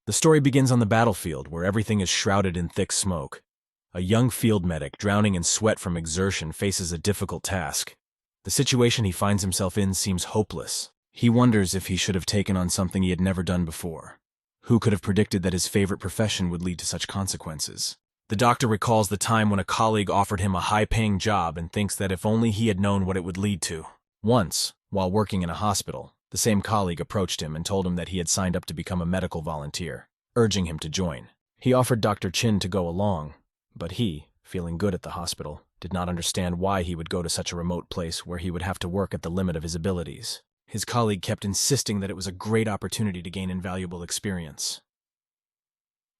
The story begins on the battlefield, where everything is shrouded in thick smoke. A young field medic, drowning in sweat from exertion, faces a difficult task. The situation he finds himself in seems hopeless. He wonders if he should have taken on something he had never done before. Who could have predicted that his favorite profession would lead to such consequences? The doctor recalls the time when a colleague offered him a high-paying job and thinks that if only he had known what it would lead to. Once, while working in a hospital, the same colleague approached him and told him that he had signed up to become a medical volunteer, urging him to join. He offered Dr. Chin to go along, but he, feeling good at the hospital, did not understand why he would go to such a remote place where he would have to work at the limit of his abilities. His colleague kept insisting that it was a great opportunity to gain invaluable experience.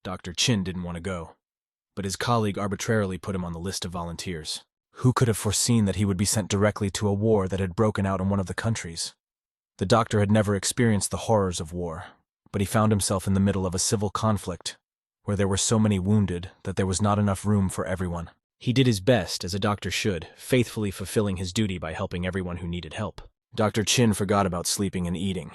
Dr. Chin didn't want to go, but his colleague arbitrarily put him on the list of volunteers. Who could have foreseen that he would be sent directly to a war that had broken out in one of the countries? The doctor had never experienced the horrors of war, but he found himself in the middle of a civil conflict, where there were so many wounded that there was not enough room for everyone. He did his best, as a doctor should, faithfully fulfilling his duty by helping everyone who needed help. Dr. Chin forgot about sleeping and eating.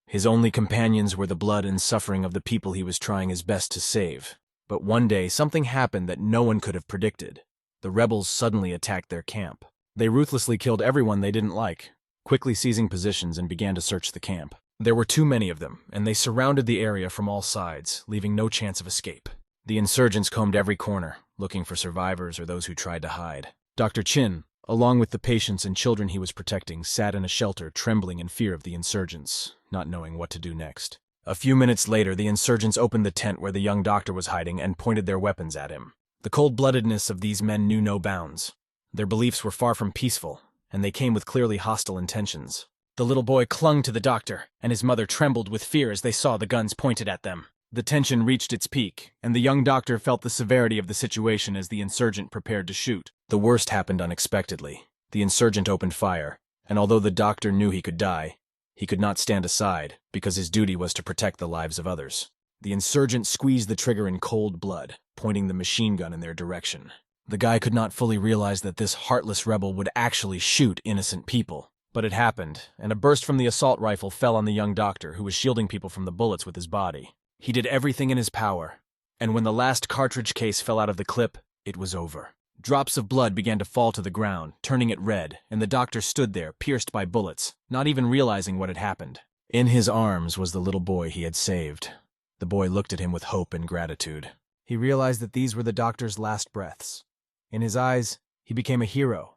His only companions were the blood and suffering of the people he was trying his best to save. But one day, something happened that no one could have predicted. The rebels suddenly attacked their camp. They ruthlessly killed everyone they didn't like, quickly seizing positions and began to search the camp. There were too many of them, and they surrounded the area from all sides, leaving no chance of escape. The insurgents combed every corner, looking for survivors or those who tried to hide. Dr. Chin, along with the patients and children he was protecting, sat in a shelter, trembling in fear of the insurgents, not knowing what to do next. A few minutes later, the insurgents opened the tent where the young doctor was hiding and pointed their weapons at him. The cold-bloodedness of these men knew no bounds. Their beliefs were far from peaceful, and they came with clearly hostile intentions. The little boy clung to the doctor, and his mother trembled with fear as they saw the guns pointed at them. The tension reached its peak, and the young doctor felt the severity of the situation as the insurgent prepared to shoot. The worst happened unexpectedly. The insurgent opened fire, and although the doctor knew he could die, he could not stand aside, because his duty was to protect the lives of others. The insurgent squeezed the trigger in cold blood, pointing the machine gun in their direction. The guy could not fully realize that this heartless rebel would actually shoot innocent people. But it happened, and a burst from the assault rifle fell on the young doctor, who was shielding people from the bullets with his body. He did everything in his power, and when the last cartridge case fell out of the clip, it was over. Drops of blood began to fall to the ground, turning it red, and the doctor stood there, pierced by bullets, not even realizing what had happened. In his arms was the little boy he had saved. The boy looked at him with hope and gratitude. He realized that these were the doctor's last breaths. In his eyes, he became a hero,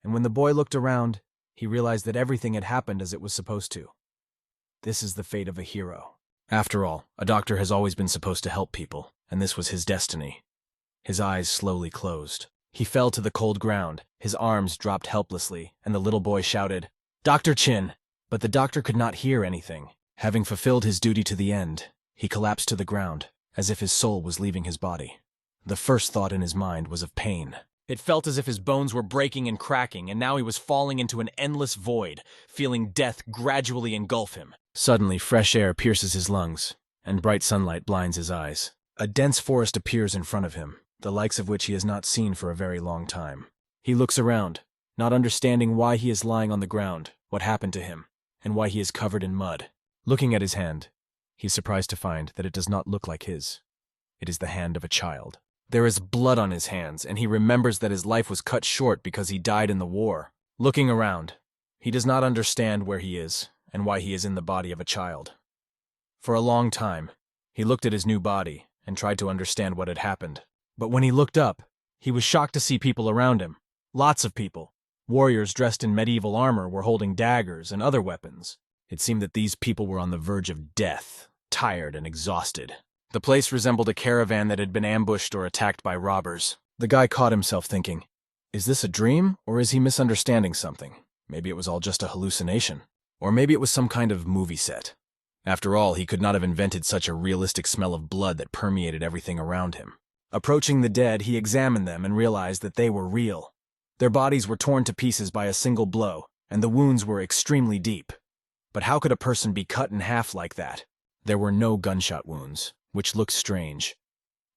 and when the boy looked around, he realized that everything had happened as it was supposed to. This is the fate of a hero. After all, a doctor has always been supposed to help people, and this was his destiny. His eyes slowly closed. He fell to the cold ground, his arms dropped helplessly, and the little boy shouted, "Dr. Chin!" But the doctor could not hear anything. Having fulfilled his duty to the end, he collapsed to the ground, as if his soul was leaving his body. The first thought in his mind was of pain. It felt as if his bones were breaking and cracking, and now he was falling into an endless void, feeling death gradually engulf him. Suddenly, fresh air pierces his lungs, and bright sunlight blinds his eyes. A dense forest appears in front of him, the likes of which he has not seen for a very long time. He looks around, not understanding why he is lying on the ground, what happened to him, and why he is covered in mud. Looking at his hand, he is surprised to find that it does not look like his. It is the hand of a child. There is blood on his hands, and he remembers that his life was cut short because he died in the war. Looking around, he does not understand where he is and why he is in the body of a child. For a long time, he looked at his new body and tried to understand what had happened. But when he looked up, he was shocked to see people around him. Lots of people. Warriors dressed in medieval armor were holding daggers and other weapons. It seemed that these people were on the verge of death, tired and exhausted. The place resembled a caravan that had been ambushed or attacked by robbers. The guy caught himself thinking, is this a dream, or is he misunderstanding something? Maybe it was all just a hallucination. Or maybe it was some kind of movie set. After all, he could not have invented such a realistic smell of blood that permeated everything around him. Approaching the dead, he examined them and realized that they were real. Their bodies were torn to pieces by a single blow, and the wounds were extremely deep. But how could a person be cut in half like that? There were no gunshot wounds, which looked strange.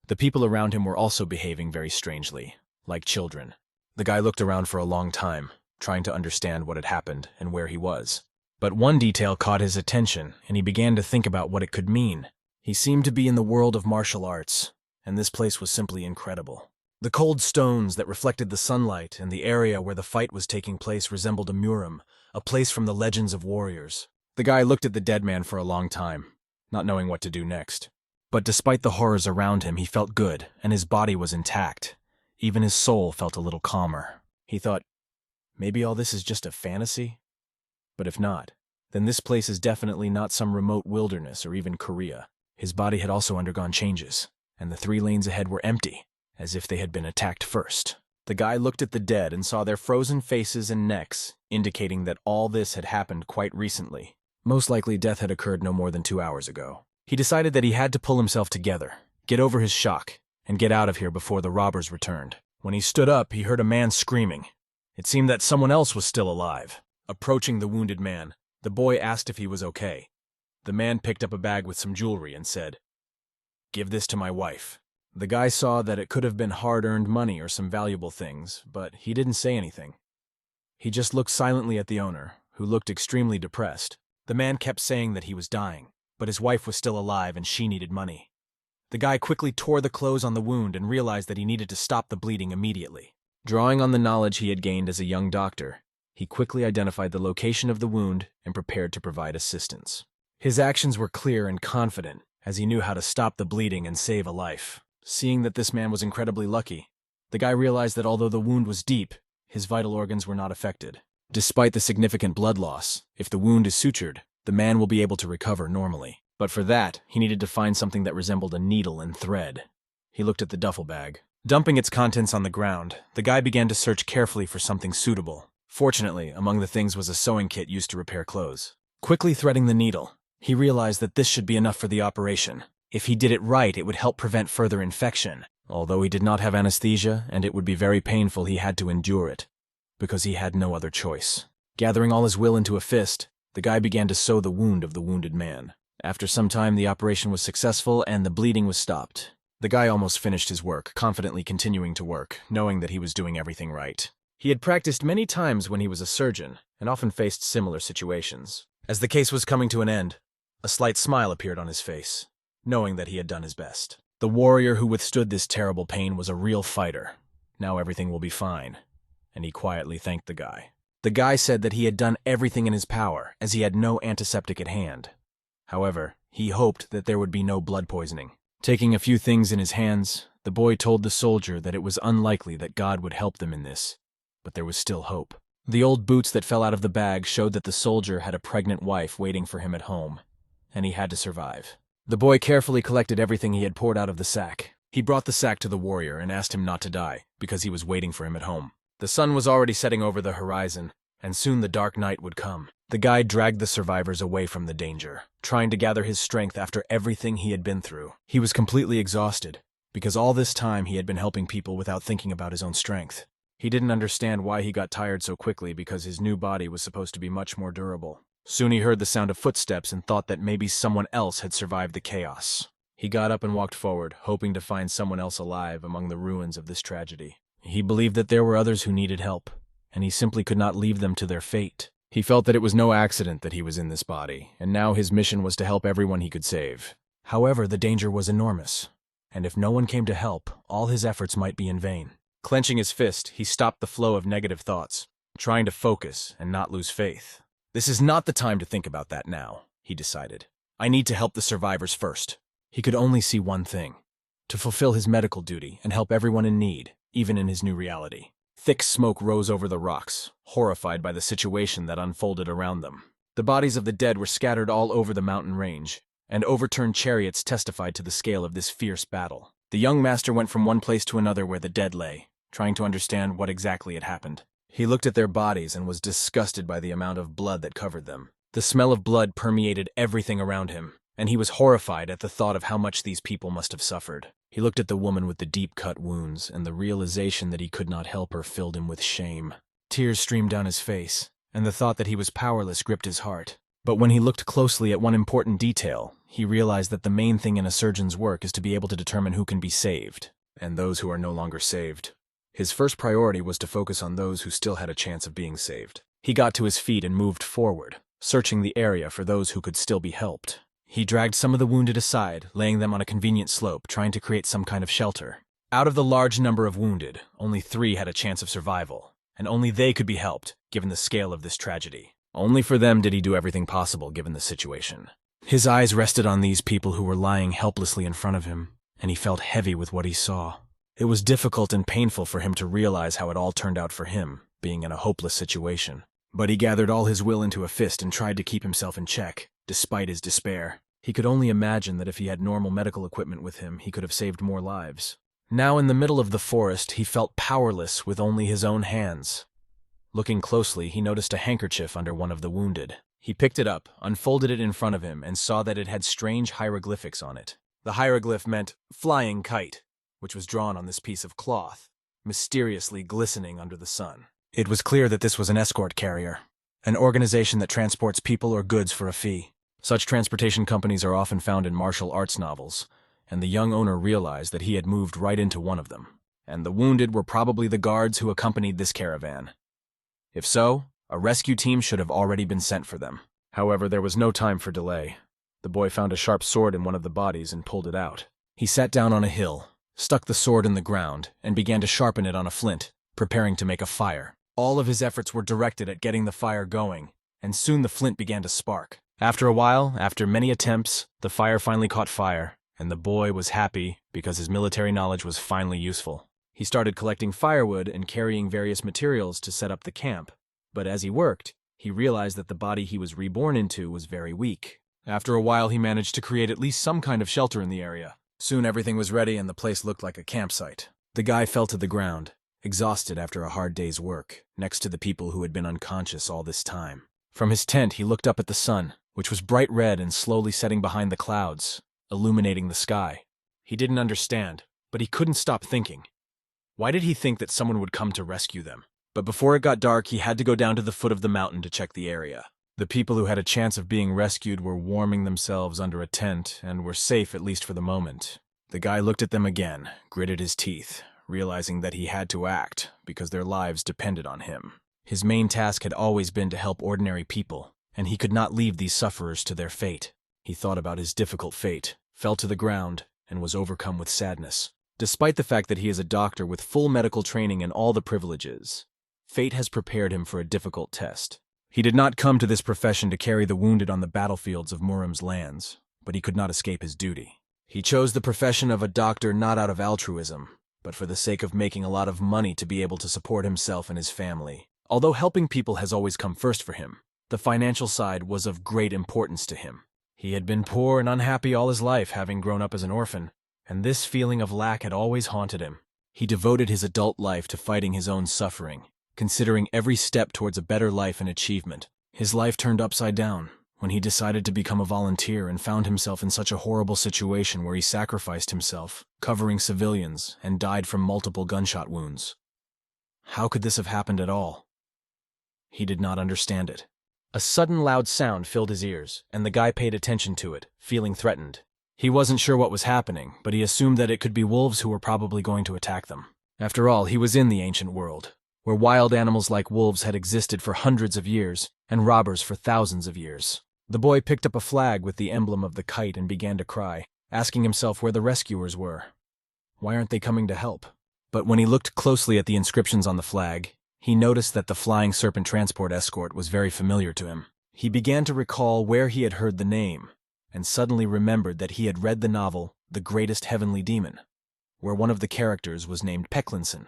The people around him were also behaving very strangely, like children. The guy looked around for a long time, trying to understand what had happened and where he was. But one detail caught his attention, and he began to think about what it could mean. He seemed to be in the world of martial arts, and this place was simply incredible. The cold stones that reflected the sunlight and the area where the fight was taking place resembled a murim, a place from the legends of warriors. The guy looked at the dead man for a long time, not knowing what to do next. But despite the horrors around him, he felt good, and his body was intact. Even his soul felt a little calmer. He thought, maybe all this is just a fantasy? But if not, then this place is definitely not some remote wilderness or even Korea. His body had also undergone changes, and the 3 lanes ahead were empty, as if they had been attacked first. The guy looked at the dead and saw their frozen faces and necks, indicating that all this had happened quite recently. Most likely death had occurred no more than 2 hours ago. He decided that he had to pull himself together, get over his shock, and get out of here before the robbers returned. When he stood up, he heard a man screaming. It seemed that someone else was still alive. Approaching the wounded man, the boy asked if he was okay. The man picked up a bag with some jewelry and said, "Give this to my wife." The guy saw that it could have been hard-earned money or some valuable things, but he didn't say anything. He just looked silently at the owner, who looked extremely depressed. The man kept saying that he was dying, but his wife was still alive and she needed money. The guy quickly tore the clothes on the wound and realized that he needed to stop the bleeding immediately. Drawing on the knowledge he had gained as a young doctor, he quickly identified the location of the wound and prepared to provide assistance. His actions were clear and confident, as he knew how to stop the bleeding and save a life. Seeing that this man was incredibly lucky, the guy realized that although the wound was deep, his vital organs were not affected. Despite the significant blood loss, if the wound is sutured, the man will be able to recover normally. But for that, he needed to find something that resembled a needle and thread. He looked at the duffel bag. Dumping its contents on the ground, the guy began to search carefully for something suitable. Fortunately, among the things was a sewing kit used to repair clothes. Quickly threading the needle, he realized that this should be enough for the operation. If he did it right, it would help prevent further infection. Although he did not have anesthesia, and it would be very painful, he had to endure it, because he had no other choice. Gathering all his will into a fist, the guy began to sew the wound of the wounded man. After some time, the operation was successful and the bleeding was stopped. The guy almost finished his work, confidently continuing to work, knowing that he was doing everything right. He had practiced many times when he was a surgeon, and often faced similar situations. As the case was coming to an end, a slight smile appeared on his face, knowing that he had done his best. The warrior who withstood this terrible pain was a real fighter. Now everything will be fine. And he quietly thanked the guy. The guy said that he had done everything in his power, as he had no antiseptic at hand. However, he hoped that there would be no blood poisoning. Taking a few things in his hands, the boy told the soldier that it was unlikely that God would help them in this, but there was still hope. The old boots that fell out of the bag showed that the soldier had a pregnant wife waiting for him at home, and he had to survive. The boy carefully collected everything he had poured out of the sack. He brought the sack to the warrior and asked him not to die, because he was waiting for him at home. The sun was already setting over the horizon, and soon the dark night would come. The guide dragged the survivors away from the danger, trying to gather his strength after everything he had been through. He was completely exhausted, because all this time he had been helping people without thinking about his own strength. He didn't understand why he got tired so quickly, because his new body was supposed to be much more durable. Soon he heard the sound of footsteps and thought that maybe someone else had survived the chaos. He got up and walked forward, hoping to find someone else alive among the ruins of this tragedy. He believed that there were others who needed help, and he simply could not leave them to their fate. He felt that it was no accident that he was in this body, and now his mission was to help everyone he could save. However, the danger was enormous, and if no one came to help, all his efforts might be in vain. Clenching his fist, he stopped the flow of negative thoughts, trying to focus and not lose faith. This is not the time to think about that now, he decided. I need to help the survivors first. He could only see one thing: to fulfill his medical duty and help everyone in need, even in his new reality. Thick smoke rose over the rocks, horrified by the situation that unfolded around them. The bodies of the dead were scattered all over the mountain range, and overturned chariots testified to the scale of this fierce battle. The young master went from one place to another where the dead lay, trying to understand what exactly had happened. He looked at their bodies and was disgusted by the amount of blood that covered them. The smell of blood permeated everything around him, and he was horrified at the thought of how much these people must have suffered. He looked at the woman with the deep-cut wounds, and the realization that he could not help her filled him with shame. Tears streamed down his face, and the thought that he was powerless gripped his heart. But when he looked closely at one important detail, he realized that the main thing in a surgeon's work is to be able to determine who can be saved, and those who are no longer saved. His first priority was to focus on those who still had a chance of being saved. He got to his feet and moved forward, searching the area for those who could still be helped. He dragged some of the wounded aside, laying them on a convenient slope, trying to create some kind of shelter. Out of the large number of wounded, only 3 had a chance of survival, and only they could be helped, given the scale of this tragedy. Only for them did he do everything possible given the situation. His eyes rested on these people who were lying helplessly in front of him, and he felt heavy with what he saw. It was difficult and painful for him to realize how it all turned out for him, being in a hopeless situation. But he gathered all his will into a fist and tried to keep himself in check, despite his despair. He could only imagine that if he had normal medical equipment with him, he could have saved more lives. Now in the middle of the forest, he felt powerless with only his own hands. Looking closely, he noticed a handkerchief under one of the wounded. He picked it up, unfolded it in front of him, and saw that it had strange hieroglyphics on it. The hieroglyph meant flying kite, which was drawn on this piece of cloth, mysteriously glistening under the sun. It was clear that this was an escort carrier, an organization that transports people or goods for a fee. Such transportation companies are often found in martial arts novels, and the young owner realized that he had moved right into one of them, and the wounded were probably the guards who accompanied this caravan. If so, a rescue team should have already been sent for them. However, there was no time for delay. The boy found a sharp sword in one of the bodies and pulled it out. He sat down on a hill, stuck the sword in the ground, and began to sharpen it on a flint, preparing to make a fire. All of his efforts were directed at getting the fire going, and soon the flint began to spark. After a while, after many attempts, the fire finally caught fire, and the boy was happy because his military knowledge was finally useful. He started collecting firewood and carrying various materials to set up the camp, but as he worked, he realized that the body he was reborn into was very weak. After a while, he managed to create at least some kind of shelter in the area. Soon everything was ready and the place looked like a campsite. The guy fell to the ground, exhausted after a hard day's work, next to the people who had been unconscious all this time. From his tent, he looked up at the sun, which was bright red and slowly setting behind the clouds, illuminating the sky. He didn't understand, but he couldn't stop thinking. Why did he think that someone would come to rescue them? But before it got dark, he had to go down to the foot of the mountain to check the area. The people who had a chance of being rescued were warming themselves under a tent and were safe at least for the moment. The guy looked at them again, gritted his teeth, realizing that he had to act because their lives depended on him. His main task had always been to help ordinary people, and he could not leave these sufferers to their fate. He thought about his difficult fate, fell to the ground, and was overcome with sadness. Despite the fact that he is a doctor with full medical training and all the privileges, fate has prepared him for a difficult test. He did not come to this profession to carry the wounded on the battlefields of Murim's lands, but he could not escape his duty. He chose the profession of a doctor not out of altruism, but for the sake of making a lot of money to be able to support himself and his family. Although helping people has always come first for him, the financial side was of great importance to him. He had been poor and unhappy all his life, having grown up as an orphan, and this feeling of lack had always haunted him. He devoted his adult life to fighting his own suffering, considering every step towards a better life and achievement. His life turned upside down when he decided to become a volunteer and found himself in such a horrible situation where he sacrificed himself, covering civilians, and died from multiple gunshot wounds. How could this have happened at all? He did not understand it. A sudden loud sound filled his ears, and the guy paid attention to it, feeling threatened. He wasn't sure what was happening, but he assumed that it could be wolves who were probably going to attack them. After all, he was in the ancient world, where wild animals like wolves had existed for hundreds of years, and robbers for thousands of years. The boy picked up a flag with the emblem of the kite and began to cry, asking himself where the rescuers were. Why aren't they coming to help? But when he looked closely at the inscriptions on the flag, he noticed that the flying serpent transport escort was very familiar to him. He began to recall where he had heard the name, and suddenly remembered that he had read the novel The Greatest Heavenly Demon, where one of the characters was named Pecklinson,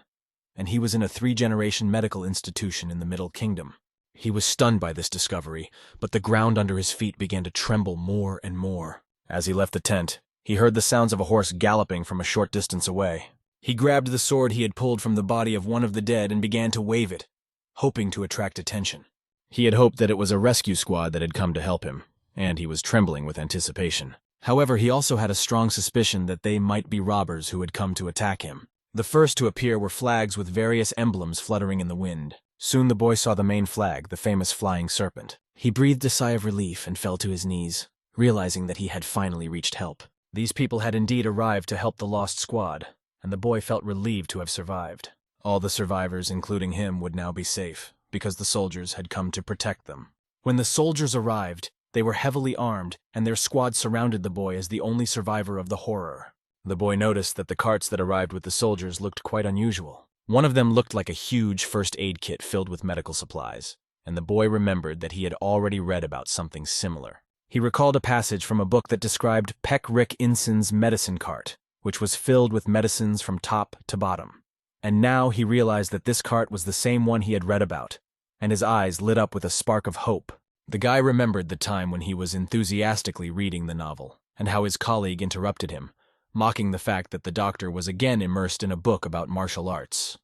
and he was in a 3-generation medical institution in the Middle Kingdom. He was stunned by this discovery, but the ground under his feet began to tremble more and more. As he left the tent, he heard the sounds of a horse galloping from a short distance away. He grabbed the sword he had pulled from the body of one of the dead and began to wave it, hoping to attract attention. He had hoped that it was a rescue squad that had come to help him, and he was trembling with anticipation. However, he also had a strong suspicion that they might be robbers who had come to attack him. The first to appear were flags with various emblems fluttering in the wind. Soon the boy saw the main flag, the famous flying serpent. He breathed a sigh of relief and fell to his knees, realizing that he had finally reached help. These people had indeed arrived to help the lost squad, and the boy felt relieved to have survived. All the survivors, including him, would now be safe, because the soldiers had come to protect them. When the soldiers arrived, They were heavily armed, and their squad surrounded the boy as the only survivor of the horror. The boy noticed that the carts that arrived with the soldiers looked quite unusual. One of them looked like a huge first aid kit filled with medical supplies, and the boy remembered that he had already read about something similar. He recalled a passage from a book that described Peck Rick Inson's medicine cart, which was filled with medicines from top to bottom. And now he realized that this cart was the same one he had read about, and his eyes lit up with a spark of hope. The guy remembered the time when he was enthusiastically reading the novel, and how his colleague interrupted him, mocking the fact that the doctor was again immersed in a book about martial arts.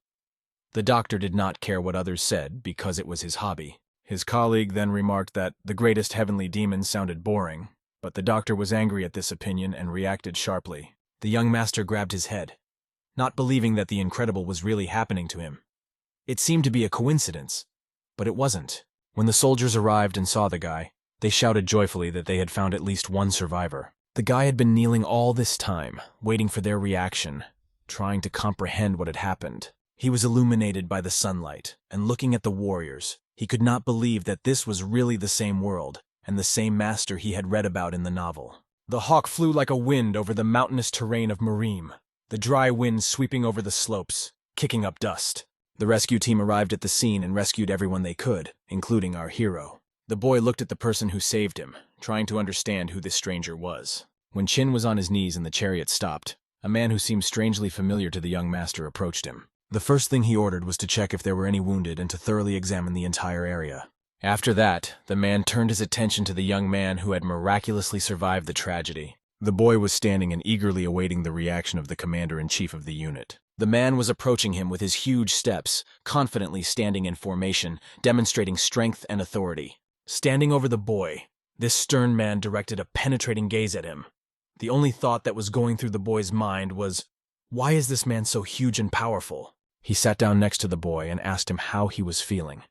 The doctor did not care what others said because it was his hobby. His colleague then remarked that the greatest heavenly demon sounded boring, but the doctor was angry at this opinion and reacted sharply. The young master grabbed his head, not believing that the incredible was really happening to him. It seemed to be a coincidence, but it wasn't. When the soldiers arrived and saw the guy, they shouted joyfully that they had found at least one survivor. The guy had been kneeling all this time, waiting for their reaction, trying to comprehend what had happened. He was illuminated by the sunlight, and looking at the warriors, he could not believe that this was really the same world and the same master he had read about in the novel. The hawk flew like a wind over the mountainous terrain of Merim, the dry wind sweeping over the slopes, kicking up dust. The rescue team arrived at the scene and rescued everyone they could, including our hero. The boy looked at the person who saved him, trying to understand who this stranger was. When Chin was on his knees and the chariot stopped, a man who seemed strangely familiar to the young master approached him. The first thing he ordered was to check if there were any wounded and to thoroughly examine the entire area. After that, the man turned his attention to the young man who had miraculously survived the tragedy. The boy was standing and eagerly awaiting the reaction of the commander-in-chief of the unit. The man was approaching him with his huge steps, confidently standing in formation, demonstrating strength and authority. Standing over the boy, this stern man directed a penetrating gaze at him. The only thought that was going through the boy's mind was, why is this man so huge and powerful? He sat down next to the boy and asked him how he was feeling,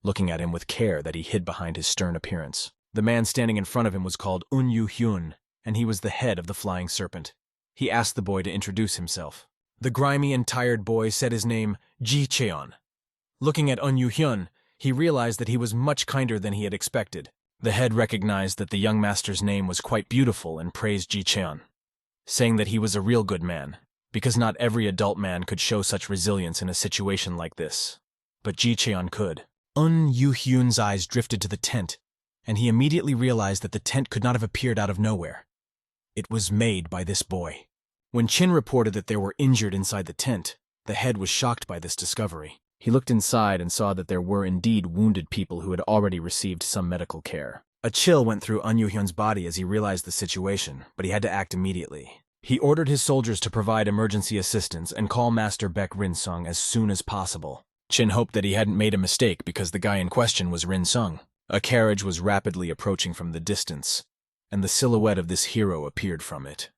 looking at him with care that he hid behind his stern appearance. The man standing in front of him was called Hyun, and he was the head of the Flying Serpent. He asked the boy to introduce himself. The grimy and tired boy said his name, Ji Cheon. Looking at Hyun, he realized that he was much kinder than he had expected. The head recognized that the young master's name was quite beautiful and praised Ji Cheon, saying that he was a real good man, because not every adult man could show such resilience in a situation like this. But Ji Cheon could. Hyun's eyes drifted to the tent, and he immediately realized that the tent could not have appeared out of nowhere. It was made by this boy. When Chin reported that there were injured inside the tent, the head was shocked by this discovery. He looked inside and saw that there were indeed wounded people who had already received some medical care. A chill went through Hyun's body as he realized the situation, but he had to act immediately. He ordered his soldiers to provide emergency assistance and call Master Beck Rinsung as soon as possible. Chin hoped that he hadn't made a mistake because the guy in question was Rinsung. A carriage was rapidly approaching from the distance, and the silhouette of this hero appeared from it.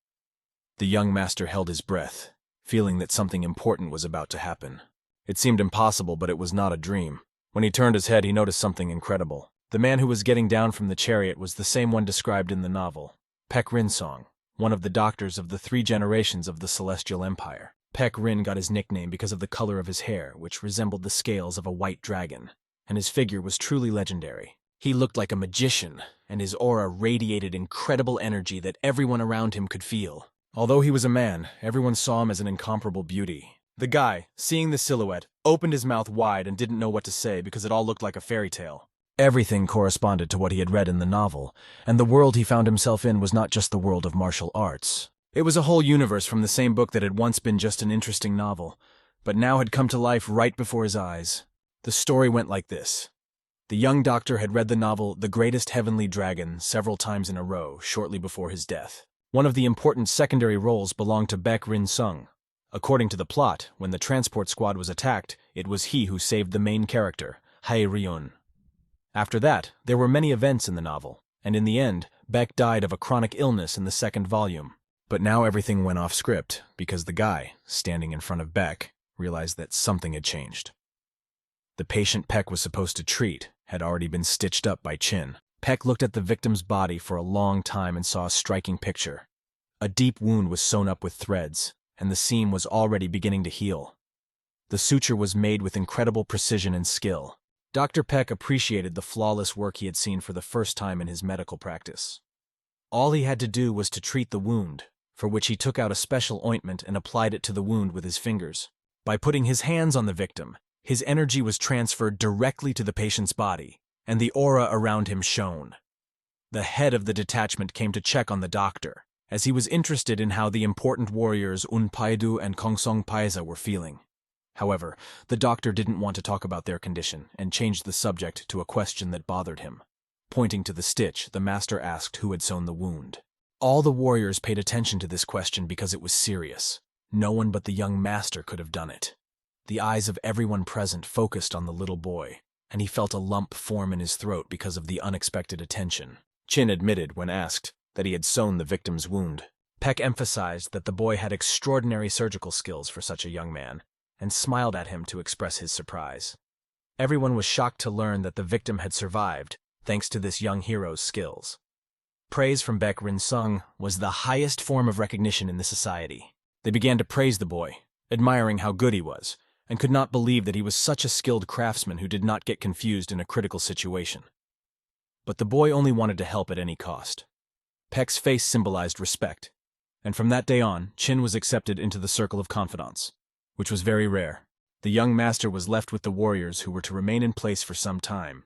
The young master held his breath, feeling that something important was about to happen. It seemed impossible, but it was not a dream. When he turned his head, he noticed something incredible. The man who was getting down from the chariot was the same one described in the novel, Peck Rinsong, one of the doctors of the 3 generations of the Celestial Empire. Peck Rin got his nickname because of the color of his hair, which resembled the scales of a white dragon, and his figure was truly legendary. He looked like a magician, and his aura radiated incredible energy that everyone around him could feel. Although he was a man, everyone saw him as an incomparable beauty. The guy, seeing the silhouette, opened his mouth wide and didn't know what to say because it all looked like a fairy tale. Everything corresponded to what he had read in the novel, and the world he found himself in was not just the world of martial arts. It was a whole universe from the same book that had once been just an interesting novel, but now had come to life right before his eyes. The story went like this. The young doctor had read the novel The Greatest Heavenly Dragon several times in a row shortly before his death. One of the important secondary roles belonged to Beck Rinsung. According to the plot, when the transport squad was attacked, it was he who saved the main character, Hae Ryun. After that, there were many events in the novel, and in the end, Beck died of a chronic illness in the 2nd volume. But now everything went off script, because the guy, standing in front of Beck, realized that something had changed. The patient Peck was supposed to treat had already been stitched up by Chin. Peck looked at the victim's body for a long time and saw a striking picture. A deep wound was sewn up with threads, and the seam was already beginning to heal. The suture was made with incredible precision and skill, Dr. Peck appreciated the flawless work he had seen for the first time in his medical practice. All he had to do was to treat the wound, for which he took out a special ointment and applied it to the wound with his fingers. By putting his hands on the victim, his energy was transferred directly to the patient's body, and the aura around him shone. The head of the detachment came to check on the doctor, as he was interested in how the important warriors Unpaidu and Kongsong Paisa were feeling. However, the doctor didn't want to talk about their condition and changed the subject to a question that bothered him. Pointing to the stitch, the master asked who had sewn the wound. All the warriors paid attention to this question because it was serious. No one but the young master could have done it. The eyes of everyone present focused on the little boy, and he felt a lump form in his throat because of the unexpected attention. Chin admitted, when asked, that he had sewn the victim's wound. Peck emphasized that the boy had extraordinary surgical skills for such a young man, and smiled at him to express his surprise. Everyone was shocked to learn that the victim had survived, thanks to this young hero's skills. Praise from Beck Rinsung was the highest form of recognition in the society. They began to praise the boy, admiring how good he was, and could not believe that he was such a skilled craftsman who did not get confused in a critical situation. But the boy only wanted to help at any cost. Peck's face symbolized respect, and from that day on, Chin was accepted into the circle of confidants, which was very rare. The young master was left with the warriors who were to remain in place for some time.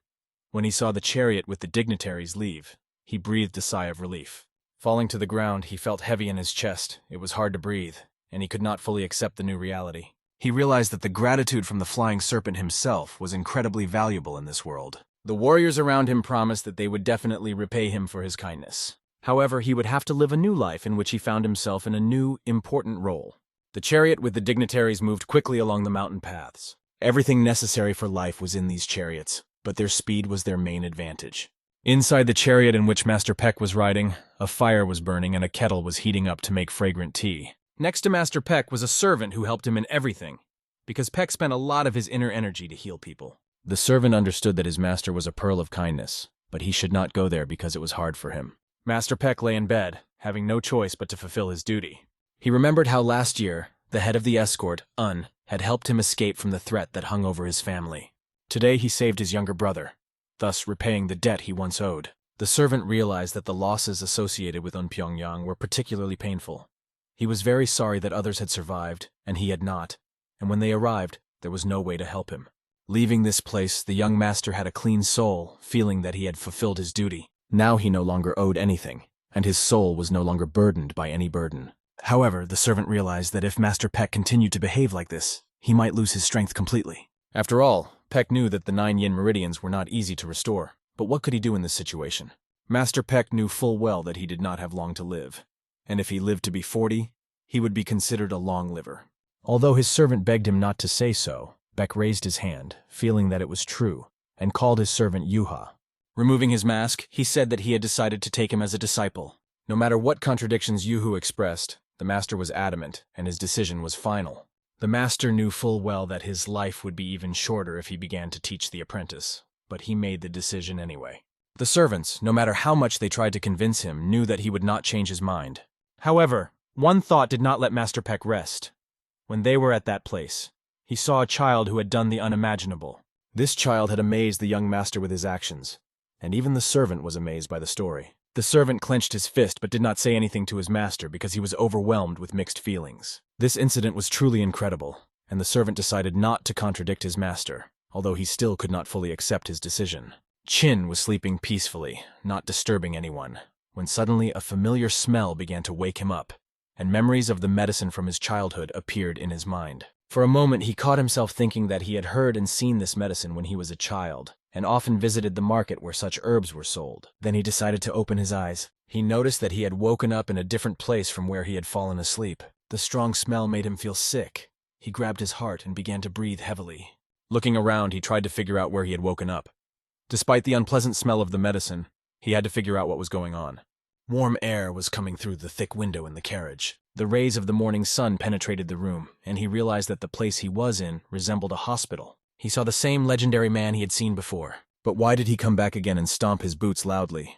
When he saw the chariot with the dignitaries leave, he breathed a sigh of relief. Falling to the ground, he felt heavy in his chest. It was hard to breathe, and he could not fully accept the new reality. He realized that the gratitude from the flying serpent himself was incredibly valuable in this world. The warriors around him promised that they would definitely repay him for his kindness. However, he would have to live a new life in which he found himself in a new, important role. The chariot with the dignitaries moved quickly along the mountain paths. Everything necessary for life was in these chariots, but their speed was their main advantage. Inside the chariot in which Master Peck was riding, a fire was burning and a kettle was heating up to make fragrant tea. Next to Master Peck was a servant who helped him in everything, because Peck spent a lot of his inner energy to heal people. The servant understood that his master was a pearl of kindness, but he should not go there because it was hard for him. Master Peck lay in bed, having no choice but to fulfill his duty. He remembered how last year, the head of the escort, Un, had helped him escape from the threat that hung over his family. Today he saved his younger brother, thus repaying the debt he once owed. The servant realized that the losses associated with Un Pyongyang were particularly painful. He was very sorry that others had survived, and he had not, and when they arrived, there was no way to help him. Leaving this place, the young master had a clean soul, feeling that he had fulfilled his duty. Now he no longer owed anything, and his soul was no longer burdened by any burden. However, the servant realized that if Master Peck continued to behave like this, he might lose his strength completely. After all, Peck knew that the 9 yin meridians were not easy to restore, but what could he do in this situation? Master Peck knew full well that he did not have long to live, and if he lived to be 40, he would be considered a long liver. Although his servant begged him not to say so, Peck raised his hand, feeling that it was true, and called his servant Yuha. Removing his mask, he said that he had decided to take him as a disciple. No matter what contradictions Yuhu expressed, the master was adamant, and his decision was final. The master knew full well that his life would be even shorter if he began to teach the apprentice, but he made the decision anyway. The servants, no matter how much they tried to convince him, knew that he would not change his mind. However, one thought did not let Master Peck rest. When they were at that place, he saw a child who had done the unimaginable. This child had amazed the young master with his actions, and even the servant was amazed by the story. The servant clenched his fist but did not say anything to his master because he was overwhelmed with mixed feelings. This incident was truly incredible, and the servant decided not to contradict his master, although he still could not fully accept his decision. Chin was sleeping peacefully, not disturbing anyone, when suddenly a familiar smell began to wake him up, and memories of the medicine from his childhood appeared in his mind. For a moment he caught himself thinking that he had heard and seen this medicine when he was a child, and often visited the market where such herbs were sold. Then he decided to open his eyes. He noticed that he had woken up in a different place from where he had fallen asleep. The strong smell made him feel sick. He grabbed his heart and began to breathe heavily. Looking around, he tried to figure out where he had woken up. Despite the unpleasant smell of the medicine, he had to figure out what was going on. Warm air was coming through the thick window in the carriage. The rays of the morning sun penetrated the room, and he realized that the place he was in resembled a hospital. He saw the same legendary man he had seen before. But why did he come back again and stomp his boots loudly?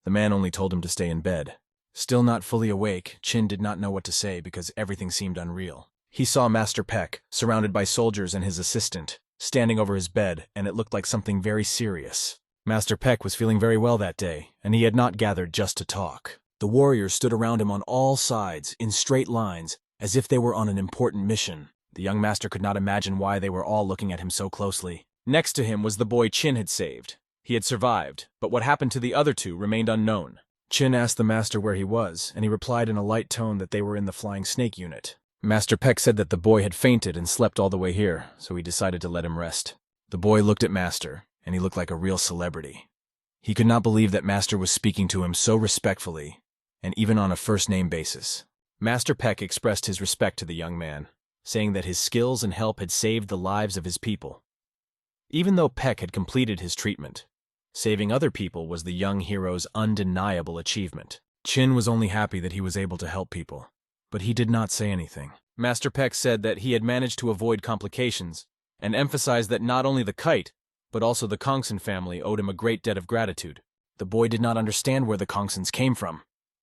The man only told him to stay in bed. Still not fully awake, Chin did not know what to say because everything seemed unreal. He saw Master Peck, surrounded by soldiers and his assistant, standing over his bed, and it looked like something very serious. Master Peck was feeling very well that day, and he had not gathered just to talk. The warriors stood around him on all sides, in straight lines, as if they were on an important mission. The young master could not imagine why they were all looking at him so closely. Next to him was the boy Chin had saved. He had survived, but what happened to the other two remained unknown. Chin asked the master where he was, and he replied in a light tone that they were in the Flying Snake unit. Master Peck said that the boy had fainted and slept all the way here, so he decided to let him rest. The boy looked at Master, and he looked like a real celebrity. He could not believe that Master was speaking to him so respectfully, and even on a first-name basis. Master Peck expressed his respect to the young man, saying that his skills and help had saved the lives of his people. Even though Peck had completed his treatment, saving other people was the young hero's undeniable achievement. Chin was only happy that he was able to help people, but he did not say anything. Master Peck said that he had managed to avoid complications, and emphasized that not only the kite, but also the Kongson family owed him a great debt of gratitude. The boy did not understand where the Kongsons came from.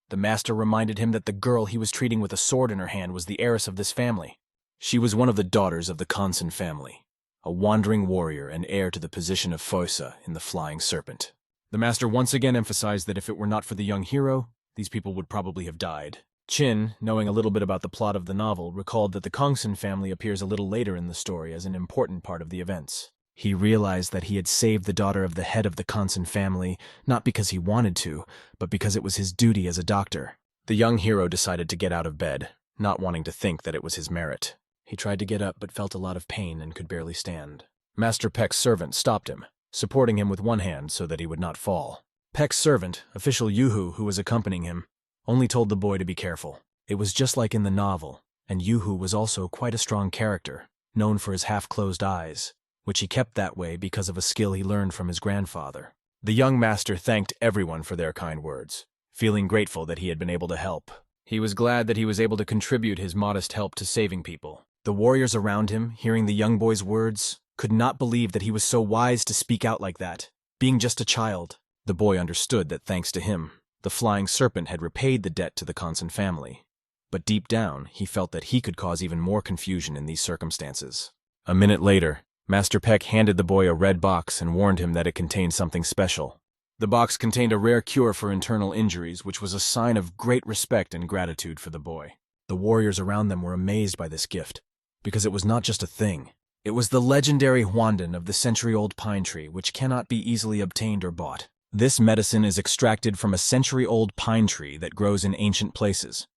The master reminded him that the girl he was treating with a sword in her hand was the heiress of this family. She was one of the daughters of the Kongson family, a wandering warrior and heir to the position of Fosa in the Flying Serpent. The master once again emphasized that if it were not for the young hero, these people would probably have died. Chin, knowing a little bit about the plot of the novel, recalled that the Kongson family appears a little later in the story as an important part of the events. He realized that he had saved the daughter of the head of the Kongson family, not because he wanted to, but because it was his duty as a doctor. The young hero decided to get out of bed, not wanting to think that it was his merit. He tried to get up but felt a lot of pain and could barely stand. Master Peck's servant stopped him, supporting him with one hand so that he would not fall. Peck's servant, official Yuhu, who was accompanying him, only told the boy to be careful. It was just like in the novel, and Yuhu was also quite a strong character, known for his half-closed eyes, which he kept that way because of a skill he learned from his grandfather. The young master thanked everyone for their kind words, feeling grateful that he had been able to help. He was glad that he was able to contribute his modest help to saving people. The warriors around him, hearing the young boy's words, could not believe that he was so wise to speak out like that, being just a child. The boy understood that thanks to him, the Flying Serpent had repaid the debt to the Kongson family. But deep down, he felt that he could cause even more confusion in these circumstances. A minute later, Master Peck handed the boy a red box and warned him that it contained something special. The box contained a rare cure for internal injuries, which was a sign of great respect and gratitude for the boy. The warriors around them were amazed by this gift, because it was not just a thing. It was the legendary Huandan of the century-old pine tree, which cannot be easily obtained or bought. This medicine is extracted from a century-old pine tree that grows in ancient places.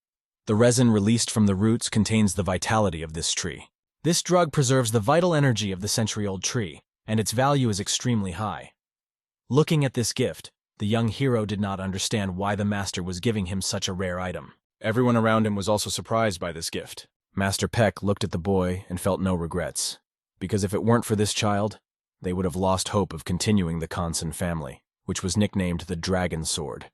The resin released from the roots contains the vitality of this tree. This drug preserves the vital energy of the century-old tree, and its value is extremely high. Looking at this gift, the young hero did not understand why the master was giving him such a rare item. Everyone around him was also surprised by this gift. Master Peck looked at the boy and felt no regrets, because if it weren't for this child, they would have lost hope of continuing the Kongson family, which was nicknamed the Dragon Sword.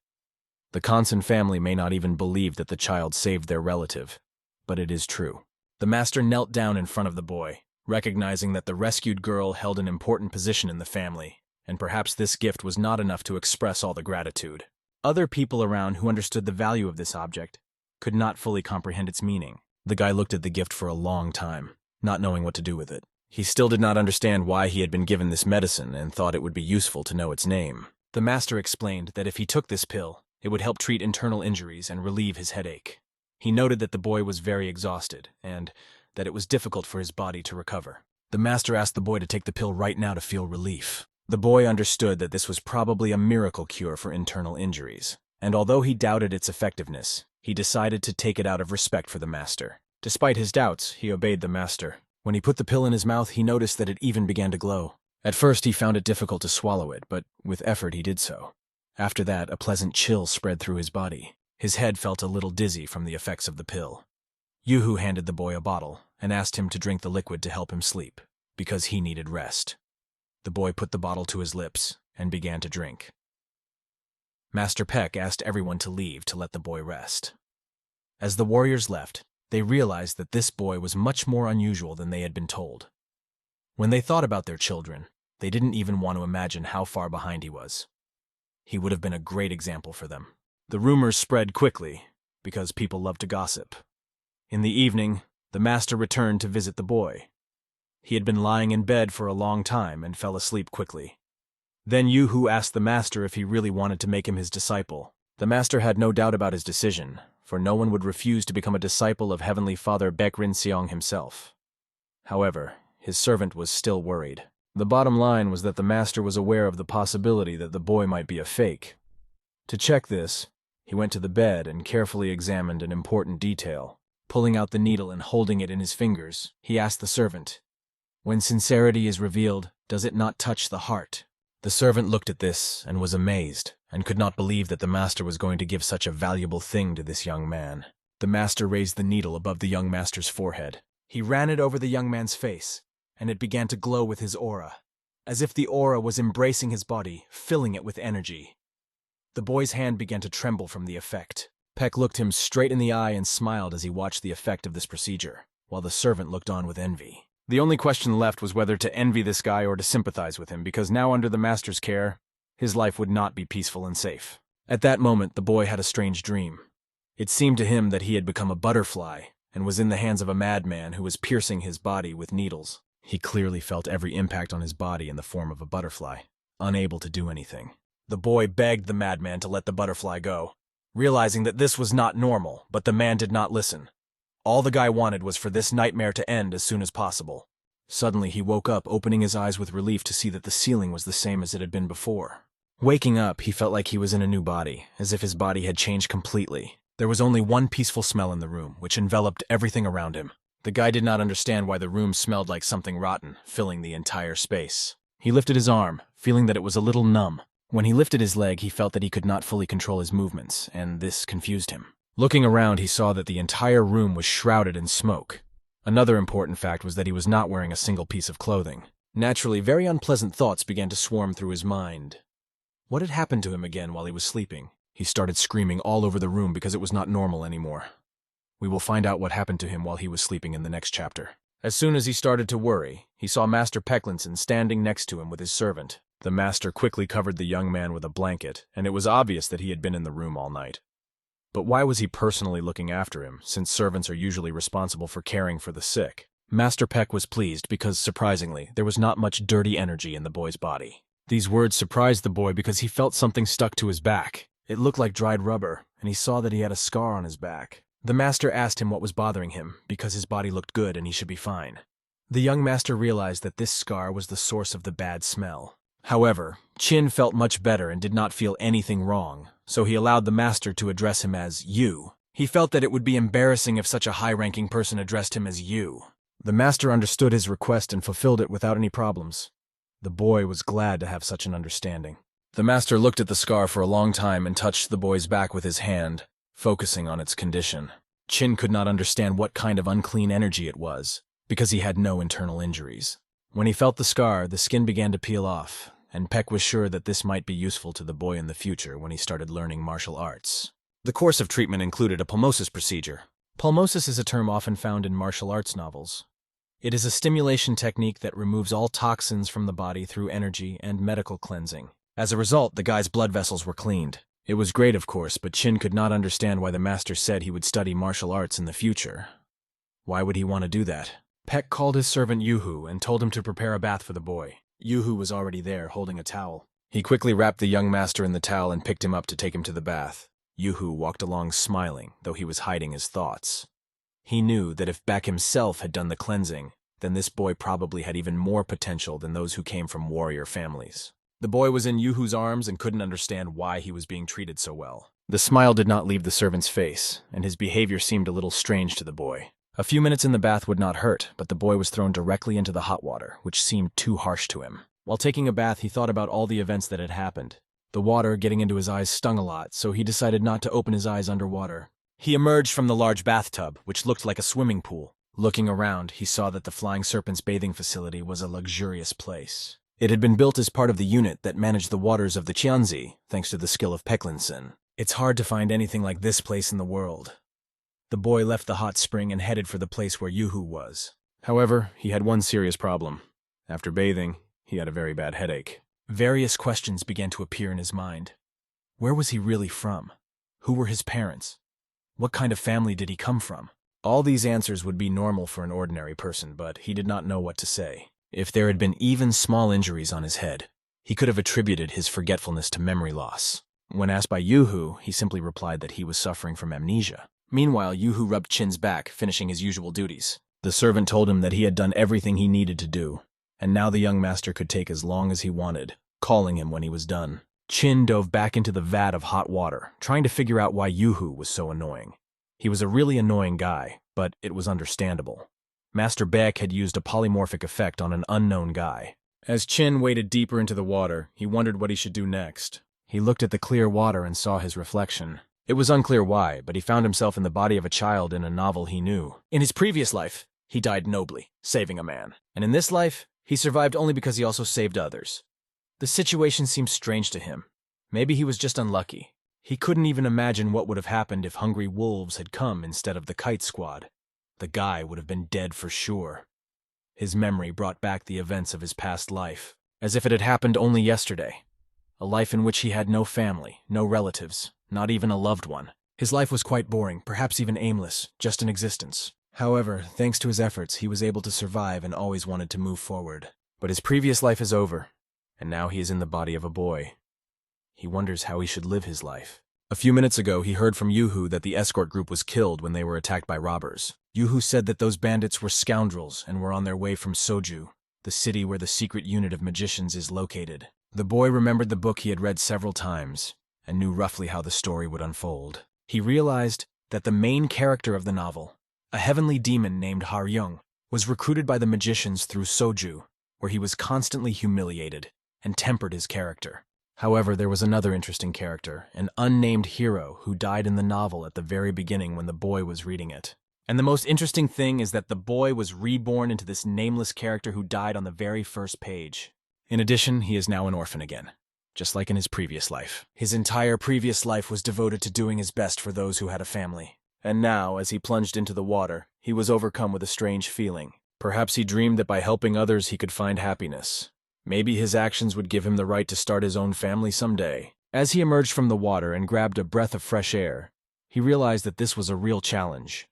The Kongson family may not even believe that the child saved their relative, but it is true. The master knelt down in front of the boy, recognizing that the rescued girl held an important position in the family, and perhaps this gift was not enough to express all the gratitude. Other people around who understood the value of this object could not fully comprehend its meaning. The guy looked at the gift for a long time, not knowing what to do with it. He still did not understand why he had been given this medicine and thought it would be useful to know its name. The master explained that if he took this pill, it would help treat internal injuries and relieve his headache. He noted that the boy was very exhausted and that it was difficult for his body to recover. The master asked the boy to take the pill right now to feel relief. The boy understood that this was probably a miracle cure for internal injuries, and although he doubted its effectiveness, he decided to take it out of respect for the master. Despite his doubts, he obeyed the master. When he put the pill in his mouth, he noticed that it even began to glow. At first, he found it difficult to swallow it, but with effort he did so. After that, a pleasant chill spread through his body. His head felt a little dizzy from the effects of the pill. Yuhu handed the boy a bottle and asked him to drink the liquid to help him sleep, because he needed rest. The boy put the bottle to his lips and began to drink. Master Peck asked everyone to leave to let the boy rest. As the warriors left, they realized that this boy was much more unusual than they had been told. When they thought about their children, they didn't even want to imagine how far behind he was. He would have been a great example for them. The rumors spread quickly, because people love to gossip. In the evening, the master returned to visit the boy. He had been lying in bed for a long time and fell asleep quickly. Then Yu-Hu asked the master if he really wanted to make him his disciple. The master had no doubt about his decision, for no one would refuse to become a disciple of Heavenly Father Baek Rin-seong himself. However, his servant was still worried. The bottom line was that the master was aware of the possibility that the boy might be a fake. To check this, he went to the bed and carefully examined an important detail. Pulling out the needle and holding it in his fingers, he asked the servant, "When sincerity is revealed, does it not touch the heart?" The servant looked at this and was amazed, and could not believe that the master was going to give such a valuable thing to this young man. The master raised the needle above the young master's forehead. He ran it over the young man's face, and it began to glow with his aura, as if the aura was embracing his body, filling it with energy. The boy's hand began to tremble from the effect. Peck looked him straight in the eye and smiled as he watched the effect of this procedure, while the servant looked on with envy. The only question left was whether to envy this guy or to sympathize with him, because now under the master's care, his life would not be peaceful and safe. At that moment, the boy had a strange dream. It seemed to him that he had become a butterfly and was in the hands of a madman who was piercing his body with needles. He clearly felt every impact on his body in the form of a butterfly, unable to do anything. The boy begged the madman to let the butterfly go, realizing that this was not normal, but the man did not listen. All the guy wanted was for this nightmare to end as soon as possible. Suddenly he woke up, opening his eyes with relief to see that the ceiling was the same as it had been before. Waking up, he felt like he was in a new body, as if his body had changed completely. There was only one peaceful smell in the room, which enveloped everything around him. The guy did not understand why the room smelled like something rotten, filling the entire space. He lifted his arm, feeling that it was a little numb. When he lifted his leg, he felt that he could not fully control his movements, and this confused him. Looking around, he saw that the entire room was shrouded in smoke. Another important fact was that he was not wearing a single piece of clothing. Naturally, very unpleasant thoughts began to swarm through his mind. What had happened to him again while he was sleeping? He started screaming all over the room because it was not normal anymore. We will find out what happened to him while he was sleeping in the next chapter. As soon as he started to worry, he saw Master Pecklinson standing next to him with his servant. The master quickly covered the young man with a blanket, and it was obvious that he had been in the room all night. But why was he personally looking after him, since servants are usually responsible for caring for the sick? Master Peck was pleased because, surprisingly, there was not much dirty energy in the boy's body. These words surprised the boy because he felt something stuck to his back. It looked like dried rubber, and he saw that he had a scar on his back. The master asked him what was bothering him, because his body looked good and he should be fine. The young master realized that this scar was the source of the bad smell. However, Chin felt much better and did not feel anything wrong, so he allowed the master to address him as you. He felt that it would be embarrassing if such a high-ranking person addressed him as you. The master understood his request and fulfilled it without any problems. The boy was glad to have such an understanding. The master looked at the scar for a long time and touched the boy's back with his hand, focusing on its condition. Chin could not understand what kind of unclean energy it was, because he had no internal injuries. When he felt the scar, the skin began to peel off, and Peck was sure that this might be useful to the boy in the future when he started learning martial arts. The course of treatment included a pulmosis procedure. Pulmosis is a term often found in martial arts novels. It is a stimulation technique that removes all toxins from the body through energy and medical cleansing. As a result, the guy's blood vessels were cleaned. It was great, of course, but Chin could not understand why the master said he would study martial arts in the future. Why would he want to do that? Peck called his servant Yu-Hu and told him to prepare a bath for the boy. Yu-Hu was already there, holding a towel. He quickly wrapped the young master in the towel and picked him up to take him to the bath. Yu-Hu walked along smiling, though he was hiding his thoughts. He knew that if Beck himself had done the cleansing, then this boy probably had even more potential than those who came from warrior families. The boy was in Yu-Hu's arms and couldn't understand why he was being treated so well. The smile did not leave the servant's face, and his behavior seemed a little strange to the boy. A few minutes in the bath would not hurt, but the boy was thrown directly into the hot water, which seemed too harsh to him. While taking a bath, he thought about all the events that had happened. The water getting into his eyes stung a lot, so he decided not to open his eyes underwater. He emerged from the large bathtub, which looked like a swimming pool. Looking around, he saw that the Flying Serpent's bathing facility was a luxurious place. It had been built as part of the unit that managed the waters of the Qianzi, thanks to the skill of Pecklinson. It's hard to find anything like this place in the world. The boy left the hot spring and headed for the place where Yu-Hu was. However, he had one serious problem. After bathing, he had a very bad headache. Various questions began to appear in his mind. Where was he really from? Who were his parents? What kind of family did he come from? All these answers would be normal for an ordinary person, but he did not know what to say. If there had been even small injuries on his head, he could have attributed his forgetfulness to memory loss. When asked by Yoo-hoo, he simply replied that he was suffering from amnesia. Meanwhile, Yoo-hoo rubbed Chin's back, finishing his usual duties. The servant told him that he had done everything he needed to do, and now the young master could take as long as he wanted, calling him when he was done. Chin dove back into the vat of hot water, trying to figure out why Yoo-hoo was so annoying. He was a really annoying guy, but it was understandable. Master Peck had used a polymorphic effect on an unknown guy. As Chin waded deeper into the water, he wondered what he should do next. He looked at the clear water and saw his reflection. It was unclear why, but he found himself in the body of a child in a novel he knew. In his previous life, he died nobly, saving a man. And in this life, he survived only because he also saved others. The situation seemed strange to him. Maybe he was just unlucky. He couldn't even imagine what would have happened if hungry wolves had come instead of the kite squad. The guy would have been dead for sure. His memory brought back the events of his past life, as if it had happened only yesterday. A life in which he had no family, no relatives, not even a loved one. His life was quite boring, perhaps even aimless, just an existence. However, thanks to his efforts, he was able to survive and always wanted to move forward. But his previous life is over, and now he is in the body of a boy. He wonders how he should live his life. A few minutes ago, he heard from Yoo-hoo that the escort group was killed when they were attacked by robbers. Yoo-hoo said that those bandits were scoundrels and were on their way from Soju, the city where the secret unit of magicians is located. The boy remembered the book he had read several times and knew roughly how the story would unfold. He realized that the main character of the novel, a heavenly demon named Haryung, was recruited by the magicians through Soju, where he was constantly humiliated and tempered his character. However, there was another interesting character, an unnamed hero who died in the novel at the very beginning when the boy was reading it. And the most interesting thing is that the boy was reborn into this nameless character who died on the very first page. In addition, he is now an orphan again, just like in his previous life. His entire previous life was devoted to doing his best for those who had a family. And now, as he plunged into the water, he was overcome with a strange feeling. Perhaps he dreamed that by helping others he could find happiness. Maybe his actions would give him the right to start his own family someday. As he emerged from the water and grabbed a breath of fresh air, he realized that this was a real challenge.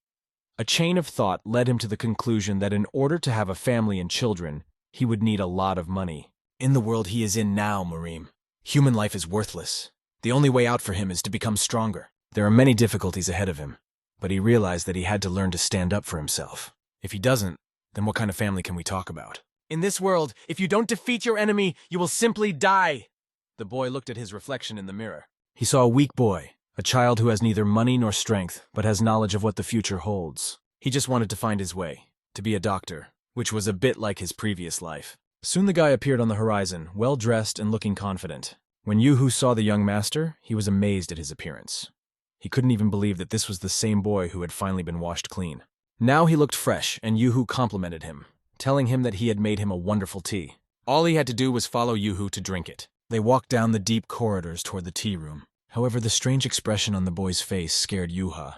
A chain of thought led him to the conclusion that in order to have a family and children, he would need a lot of money. In the world he is in now, Mareem, human life is worthless. The only way out for him is to become stronger. There are many difficulties ahead of him, but he realized that he had to learn to stand up for himself. If he doesn't, then what kind of family can we talk about? In this world, if you don't defeat your enemy, you will simply die. The boy looked at his reflection in the mirror. He saw a weak boy, a child who has neither money nor strength, but has knowledge of what the future holds. He just wanted to find his way, to be a doctor, which was a bit like his previous life. Soon the guy appeared on the horizon, well-dressed and looking confident. When Yoo-hoo saw the young master, he was amazed at his appearance. He couldn't even believe that this was the same boy who had finally been washed clean. Now he looked fresh, and Yoo-hoo complimented him, telling him that he had made him a wonderful tea. All he had to do was follow Yoo-hoo to drink it. They walked down the deep corridors toward the tea room. However, the strange expression on the boy's face scared Yoo-hoo.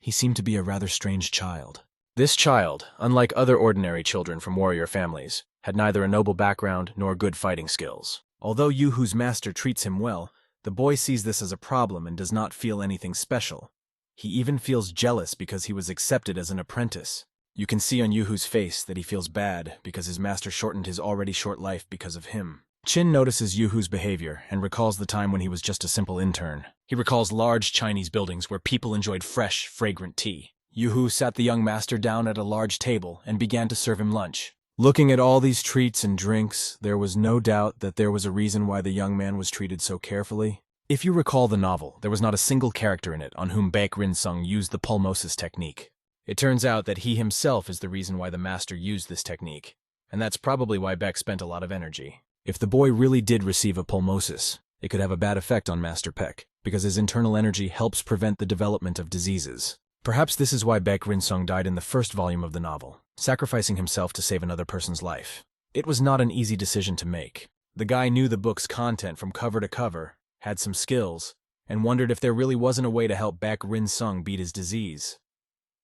He seemed to be a rather strange child. This child, unlike other ordinary children from warrior families, had neither a noble background nor good fighting skills. Although Yoo-hoo's master treats him well, the boy sees this as a problem and does not feel anything special. He even feels jealous because he was accepted as an apprentice. You can see on Yoo-hoo's face that he feels bad because his master shortened his already short life because of him. Chin notices Yoo-hoo's behavior and recalls the time when he was just a simple intern. He recalls large Chinese buildings where people enjoyed fresh, fragrant tea. Yoo-hoo sat the young master down at a large table and began to serve him lunch. Looking at all these treats and drinks, there was no doubt that there was a reason why the young man was treated so carefully. If you recall the novel, there was not a single character in it on whom Baek Rin-sung used the pulmosis technique. It turns out that he himself is the reason why the master used this technique, and that's probably why Baek spent a lot of energy. If the boy really did receive a pulmosis, it could have a bad effect on Master Peck, because his internal energy helps prevent the development of diseases. Perhaps this is why Baek Rin-sung died in the first volume of the novel, sacrificing himself to save another person's life. It was not an easy decision to make. The guy knew the book's content from cover to cover, had some skills, and wondered if there really wasn't a way to help Baek Rin-sung beat his disease.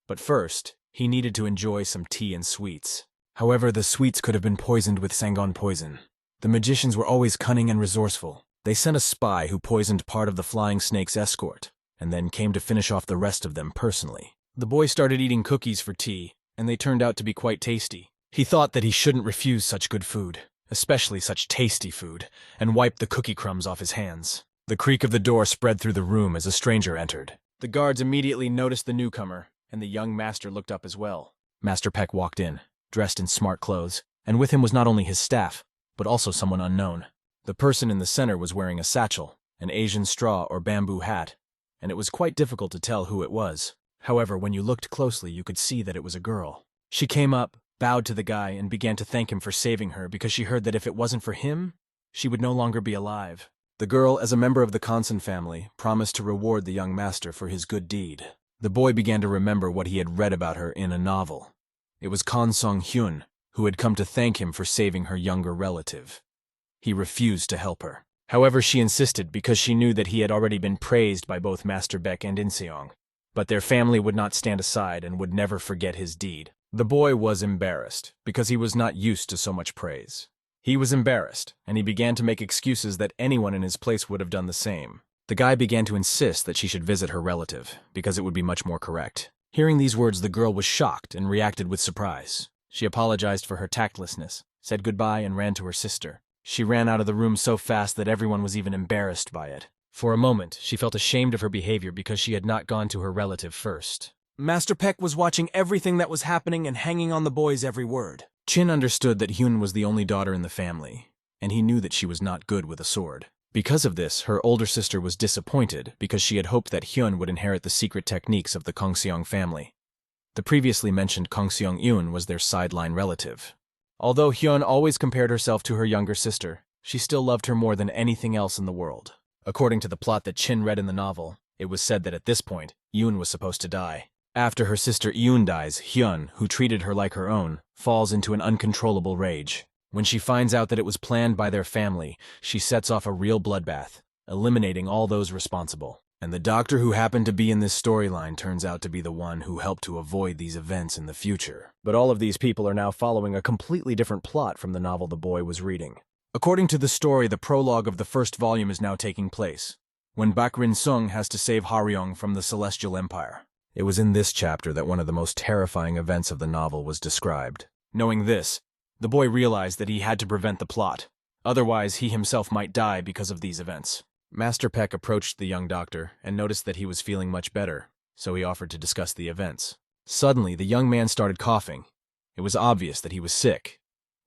But first, he needed to enjoy some tea and sweets. However, the sweets could have been poisoned with Sangon poison. The magicians were always cunning and resourceful. They sent a spy who poisoned part of the flying snake's escort, and then came to finish off the rest of them personally. The boy started eating cookies for tea, and they turned out to be quite tasty. He thought that he shouldn't refuse such good food, especially such tasty food, and wiped the cookie crumbs off his hands. The creak of the door spread through the room as a stranger entered. The guards immediately noticed the newcomer, and the young master looked up as well. Master Peck walked in, dressed in smart clothes, and with him was not only his staff, but also someone unknown. The person in the center was wearing a satchel, an Asian straw or bamboo hat, and it was quite difficult to tell who it was. However, when you looked closely, you could see that it was a girl. She came up, bowed to the guy, and began to thank him for saving her because she heard that if it wasn't for him, she would no longer be alive. The girl, as a member of the Kansen family, promised to reward the young master for his good deed. The boy began to remember what he had read about her in a novel. It was Kan Song-hyun, who had come to thank him for saving her younger relative. He refused to help her. However, she insisted because she knew that he had already been praised by both Master Beck and Inseong, but their family would not stand aside and would never forget his deed. The boy was embarrassed because he was not used to so much praise. He was embarrassed, and he began to make excuses that anyone in his place would have done the same. The guy began to insist that she should visit her relative, because it would be much more correct. Hearing these words, the girl was shocked and reacted with surprise. She apologized for her tactlessness, said goodbye, and ran to her sister. She ran out of the room so fast that everyone was even embarrassed by it. For a moment, she felt ashamed of her behavior because she had not gone to her relative first. Master Peck was watching everything that was happening and hanging on the boy's every word. Chin understood that Hyun was the only daughter in the family, and he knew that she was not good with a sword. Because of this, her older sister was disappointed because she had hoped that Hyun would inherit the secret techniques of the Kongseong family. The previously mentioned Kongseong-eun was their sideline relative. Although Hyun always compared herself to her younger sister, she still loved her more than anything else in the world. According to the plot that Chin read in the novel, it was said that at this point, Yoon was supposed to die. After her sister Yoon dies, Hyun, who treated her like her own, falls into an uncontrollable rage. When she finds out that it was planned by their family, she sets off a real bloodbath, eliminating all those responsible. And the doctor who happened to be in this storyline turns out to be the one who helped to avoid these events in the future. But all of these people are now following a completely different plot from the novel the boy was reading. According to the story, the prologue of the first volume is now taking place, when Bak Rin-sung has to save Haryong from the Celestial Empire. It was in this chapter that one of the most terrifying events of the novel was described. Knowing this, the boy realized that he had to prevent the plot. Otherwise, he himself might die because of these events. Master Peck approached the young doctor and noticed that he was feeling much better, so he offered to discuss the events. Suddenly, the young man started coughing. It was obvious that he was sick,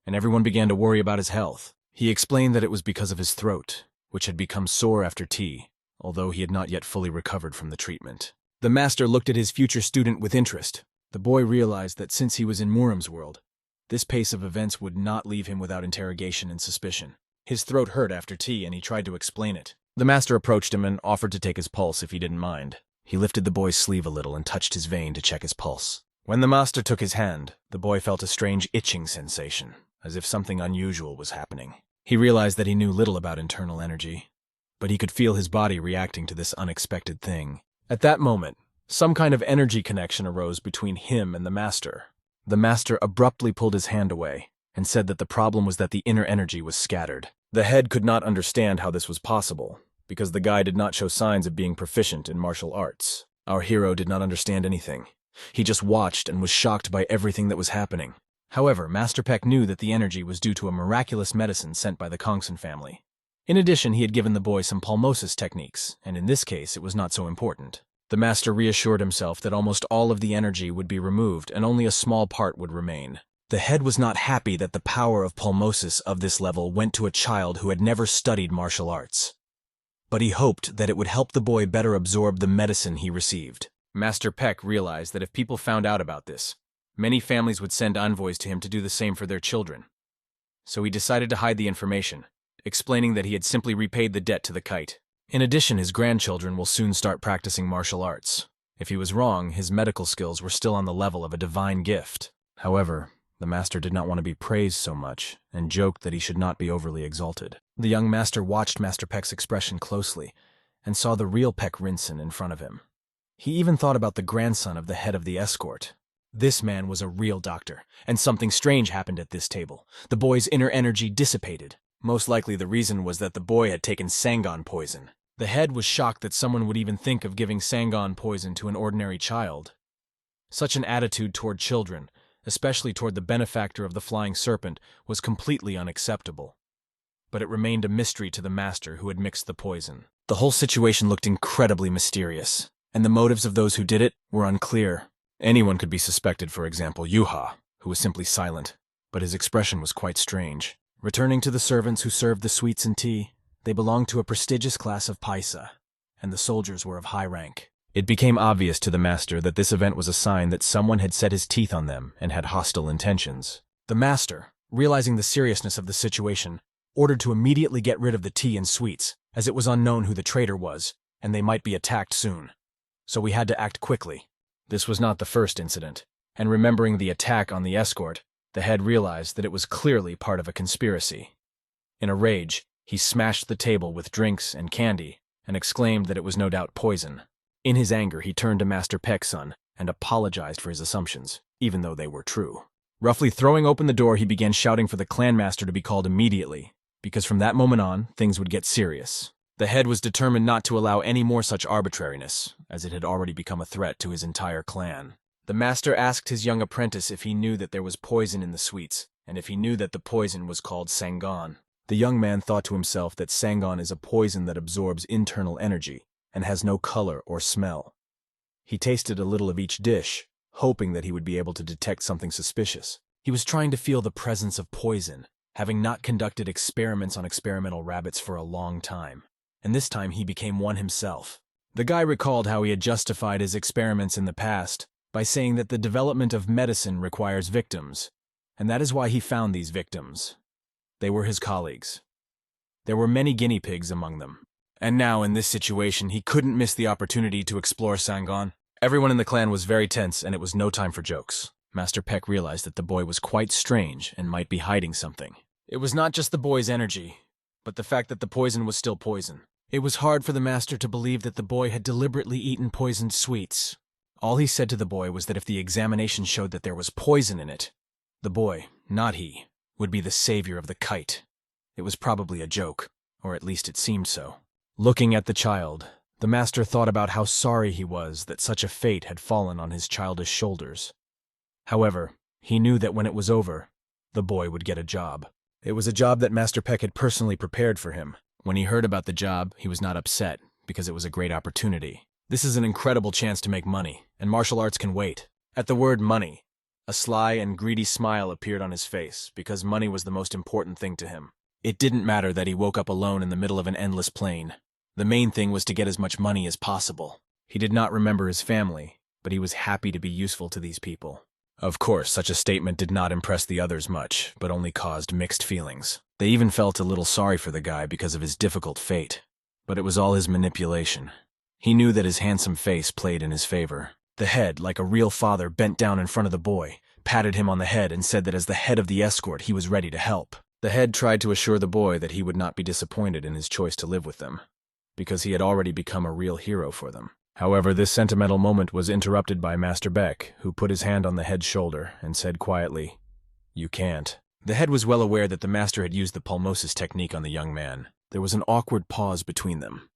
and everyone began to worry about his health. He explained that it was because of his throat, which had become sore after tea, although he had not yet fully recovered from the treatment. The master looked at his future student with interest. The boy realized that since he was in Muram's world, this pace of events would not leave him without interrogation and suspicion. His throat hurt after tea, and he tried to explain it. The master approached him and offered to take his pulse if he didn't mind. He lifted the boy's sleeve a little and touched his vein to check his pulse. When the master took his hand, the boy felt a strange itching sensation, as if something unusual was happening. He realized that he knew little about internal energy, but he could feel his body reacting to this unexpected thing. At that moment, some kind of energy connection arose between him and the master. The master abruptly pulled his hand away and said that the problem was that the inner energy was scattered. The head could not understand how this was possible, because the guy did not show signs of being proficient in martial arts. Our hero did not understand anything. He just watched and was shocked by everything that was happening. However, Master Peck knew that the energy was due to a miraculous medicine sent by the Kongson family. In addition, he had given the boy some pulmosis techniques, and in this case it was not so important. The master reassured himself that almost all of the energy would be removed and only a small part would remain. The head was not happy that the power of pulmosis of this level went to a child who had never studied martial arts. But he hoped that it would help the boy better absorb the medicine he received. Master Peck realized that if people found out about this, many families would send envoys to him to do the same for their children. So he decided to hide the information, explaining that he had simply repaid the debt to the kite. In addition, his grandchildren will soon start practicing martial arts. If he was wrong, his medical skills were still on the level of a divine gift. However, the master did not want to be praised so much, and joked that he should not be overly exalted. The young master watched Master Peck's expression closely, and saw the real Peck Rinsen in front of him. He even thought about the grandson of the head of the escort. This man was a real doctor, and something strange happened at this table. The boy's inner energy dissipated. Most likely the reason was that the boy had taken Sangon poison. The head was shocked that someone would even think of giving Sangon poison to an ordinary child. Such an attitude toward children, especially toward the benefactor of the flying serpent, was completely unacceptable. But it remained a mystery to the master who had mixed the poison. The whole situation looked incredibly mysterious, and the motives of those who did it were unclear. Anyone could be suspected, for example, Yuha, who was simply silent, but his expression was quite strange. Returning to the servants who served the sweets and tea, they belonged to a prestigious class of paisa, and the soldiers were of high rank. It became obvious to the master that this event was a sign that someone had set his teeth on them and had hostile intentions. The master, realizing the seriousness of the situation, ordered to immediately get rid of the tea and sweets, as it was unknown who the traitor was, and they might be attacked soon. So we had to act quickly. This was not the first incident, and remembering the attack on the escort, the head realized that it was clearly part of a conspiracy. In a rage, he smashed the table with drinks and candy and exclaimed that it was no doubt poison. In his anger, he turned to Master Peck's son and apologized for his assumptions, even though they were true. Roughly throwing open the door, he began shouting for the clan master to be called immediately, because from that moment on, things would get serious. The head was determined not to allow any more such arbitrariness, as it had already become a threat to his entire clan. The master asked his young apprentice if he knew that there was poison in the sweets, and if he knew that the poison was called Sangon. The young man thought to himself that Sangon is a poison that absorbs internal energy and has no color or smell. He tasted a little of each dish, hoping that he would be able to detect something suspicious. He was trying to feel the presence of poison, having not conducted experiments on experimental rabbits for a long time. And this time he became one himself. The guy recalled how he had justified his experiments in the past by saying that the development of medicine requires victims, and that is why he found these victims. They were his colleagues. There were many guinea pigs among them. And now, in this situation, he couldn't miss the opportunity to explore Sangon. Everyone in the clan was very tense, and it was no time for jokes. Master Peck realized that the boy was quite strange and might be hiding something. It was not just the boy's energy, but the fact that the poison was still poison. It was hard for the master to believe that the boy had deliberately eaten poisoned sweets. All he said to the boy was that if the examination showed that there was poison in it, the boy, not he, would be the savior of the kite. It was probably a joke, or at least it seemed so. Looking at the child, the master thought about how sorry he was that such a fate had fallen on his childish shoulders. However, he knew that when it was over, the boy would get a job. It was a job that Master Peck had personally prepared for him. When he heard about the job, he was not upset, because it was a great opportunity. This is an incredible chance to make money, and martial arts can wait. At the word money, a sly and greedy smile appeared on his face, because money was the most important thing to him. It didn't matter that he woke up alone in the middle of an endless plain. The main thing was to get as much money as possible. He did not remember his family, but he was happy to be useful to these people. Of course, such a statement did not impress the others much, but only caused mixed feelings. They even felt a little sorry for the guy because of his difficult fate. But it was all his manipulation. He knew that his handsome face played in his favor. The head, like a real father, bent down in front of the boy, patted him on the head and said that as the head of the escort, he was ready to help. The head tried to assure the boy that he would not be disappointed in his choice to live with them, because he had already become a real hero for them. However, this sentimental moment was interrupted by Master Beck, who put his hand on the head's shoulder and said quietly, "You can't." The head was well aware that the master had used the pulmosis technique on the young man. There was an awkward pause between them.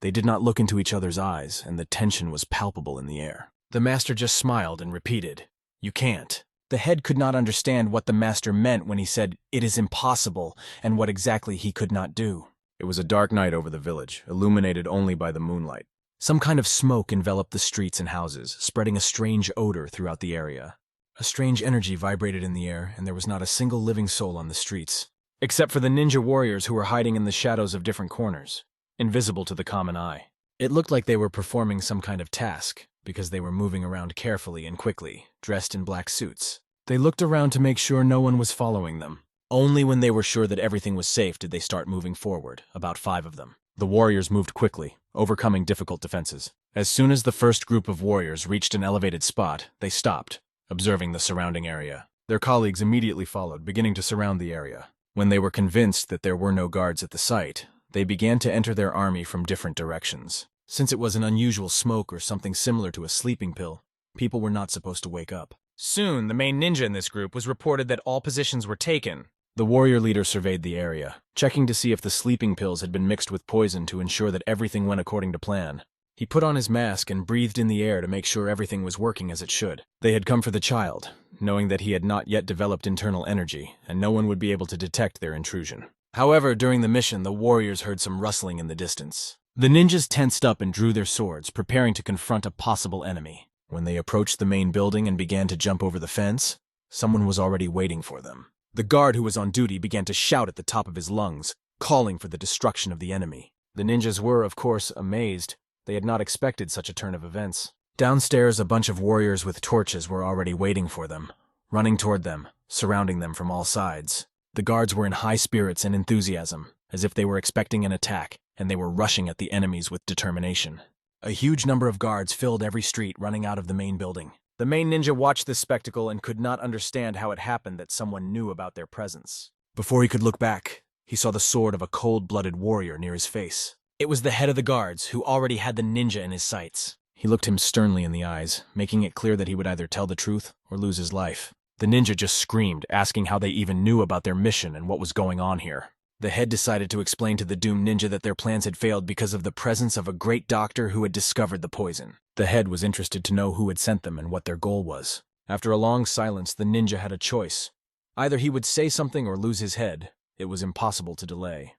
They did not look into each other's eyes, and the tension was palpable in the air. The master just smiled and repeated, "You can't." The head could not understand what the master meant when he said, "It is impossible," and what exactly he could not do. It was a dark night over the village, illuminated only by the moonlight. Some kind of smoke enveloped the streets and houses, spreading a strange odor throughout the area. A strange energy vibrated in the air, and there was not a single living soul on the streets, except for the ninja warriors who were hiding in the shadows of different corners, invisible to the common eye. It looked like they were performing some kind of task, because they were moving around carefully and quickly, dressed in black suits. They looked around to make sure no one was following them. Only when they were sure that everything was safe did they start moving forward, about 5 of them. The warriors moved quickly, overcoming difficult defenses. As soon as the first group of warriors reached an elevated spot, they stopped, observing the surrounding area. Their colleagues immediately followed, beginning to surround the area. When they were convinced that there were no guards at the site, they began to enter their army from different directions. Since it was an unusual smoke or something similar to a sleeping pill, people were not supposed to wake up. Soon, the main ninja in this group was reported that all positions were taken. The warrior leader surveyed the area, checking to see if the sleeping pills had been mixed with poison to ensure that everything went according to plan. He put on his mask and breathed in the air to make sure everything was working as it should. They had come for the child, knowing that he had not yet developed internal energy, and no one would be able to detect their intrusion. However, during the mission, the warriors heard some rustling in the distance. The ninjas tensed up and drew their swords, preparing to confront a possible enemy. When they approached the main building and began to jump over the fence, someone was already waiting for them. The guard who was on duty began to shout at the top of his lungs, calling for the destruction of the enemy. The ninjas were, of course, amazed. They had not expected such a turn of events. Downstairs, a bunch of warriors with torches were already waiting for them, running toward them, surrounding them from all sides. The guards were in high spirits and enthusiasm, as if they were expecting an attack, and they were rushing at the enemies with determination. A huge number of guards filled every street running out of the main building. The main ninja watched this spectacle and could not understand how it happened that someone knew about their presence. Before he could look back, he saw the sword of a cold-blooded warrior near his face. It was the head of the guards, who already had the ninja in his sights. He looked him sternly in the eyes, making it clear that he would either tell the truth or lose his life. The ninja just screamed, asking how they even knew about their mission and what was going on here. The head decided to explain to the doomed ninja that their plans had failed because of the presence of a great doctor who had discovered the poison. The head was interested to know who had sent them and what their goal was. After a long silence, the ninja had a choice. Either he would say something or lose his head. It was impossible to delay.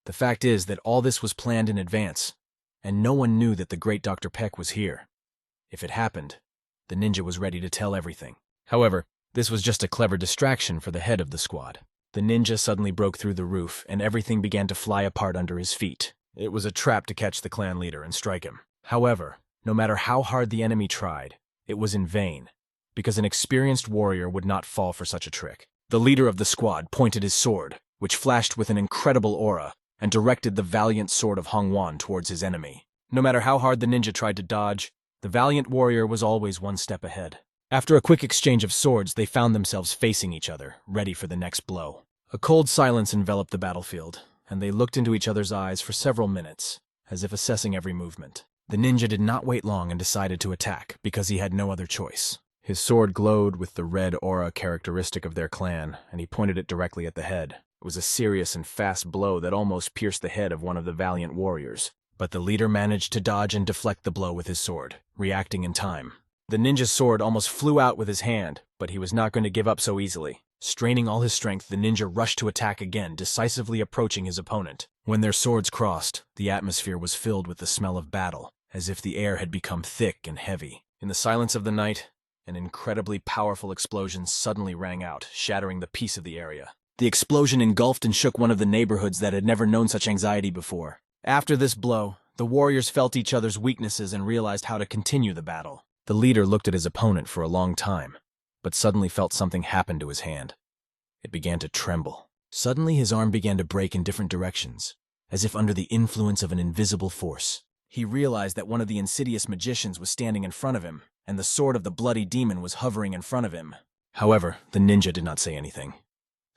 The fact is that all this was planned in advance, and no one knew that the great Dr. Peck was here. If it happened, the ninja was ready to tell everything. However, this was just a clever distraction for the head of the squad. The ninja suddenly broke through the roof, and everything began to fly apart under his feet. It was a trap to catch the clan leader and strike him. However, no matter how hard the enemy tried, it was in vain, because an experienced warrior would not fall for such a trick. The leader of the squad pointed his sword, which flashed with an incredible aura, and directed the valiant sword of Hongwan towards his enemy. No matter how hard the ninja tried to dodge, the valiant warrior was always one step ahead. After a quick exchange of swords, they found themselves facing each other, ready for the next blow. A cold silence enveloped the battlefield, and they looked into each other's eyes for several minutes, as if assessing every movement. The ninja did not wait long and decided to attack, because he had no other choice. His sword glowed with the red aura characteristic of their clan, and he pointed it directly at the head. It was a serious and fast blow that almost pierced the head of one of the valiant warriors. But the leader managed to dodge and deflect the blow with his sword, reacting in time. The ninja's sword almost flew out with his hand, but he was not going to give up so easily. Straining all his strength, the ninja rushed to attack again, decisively approaching his opponent. When their swords crossed, the atmosphere was filled with the smell of battle, as if the air had become thick and heavy. In the silence of the night, an incredibly powerful explosion suddenly rang out, shattering the peace of the area. The explosion engulfed and shook one of the neighborhoods that had never known such anxiety before. After this blow, the warriors felt each other's weaknesses and realized how to continue the battle. The leader looked at his opponent for a long time, but suddenly felt something happen to his hand. It began to tremble. Suddenly his arm began to break in different directions, as if under the influence of an invisible force. He realized that one of the insidious magicians was standing in front of him, and the sword of the bloody demon was hovering in front of him. However, the ninja did not say anything.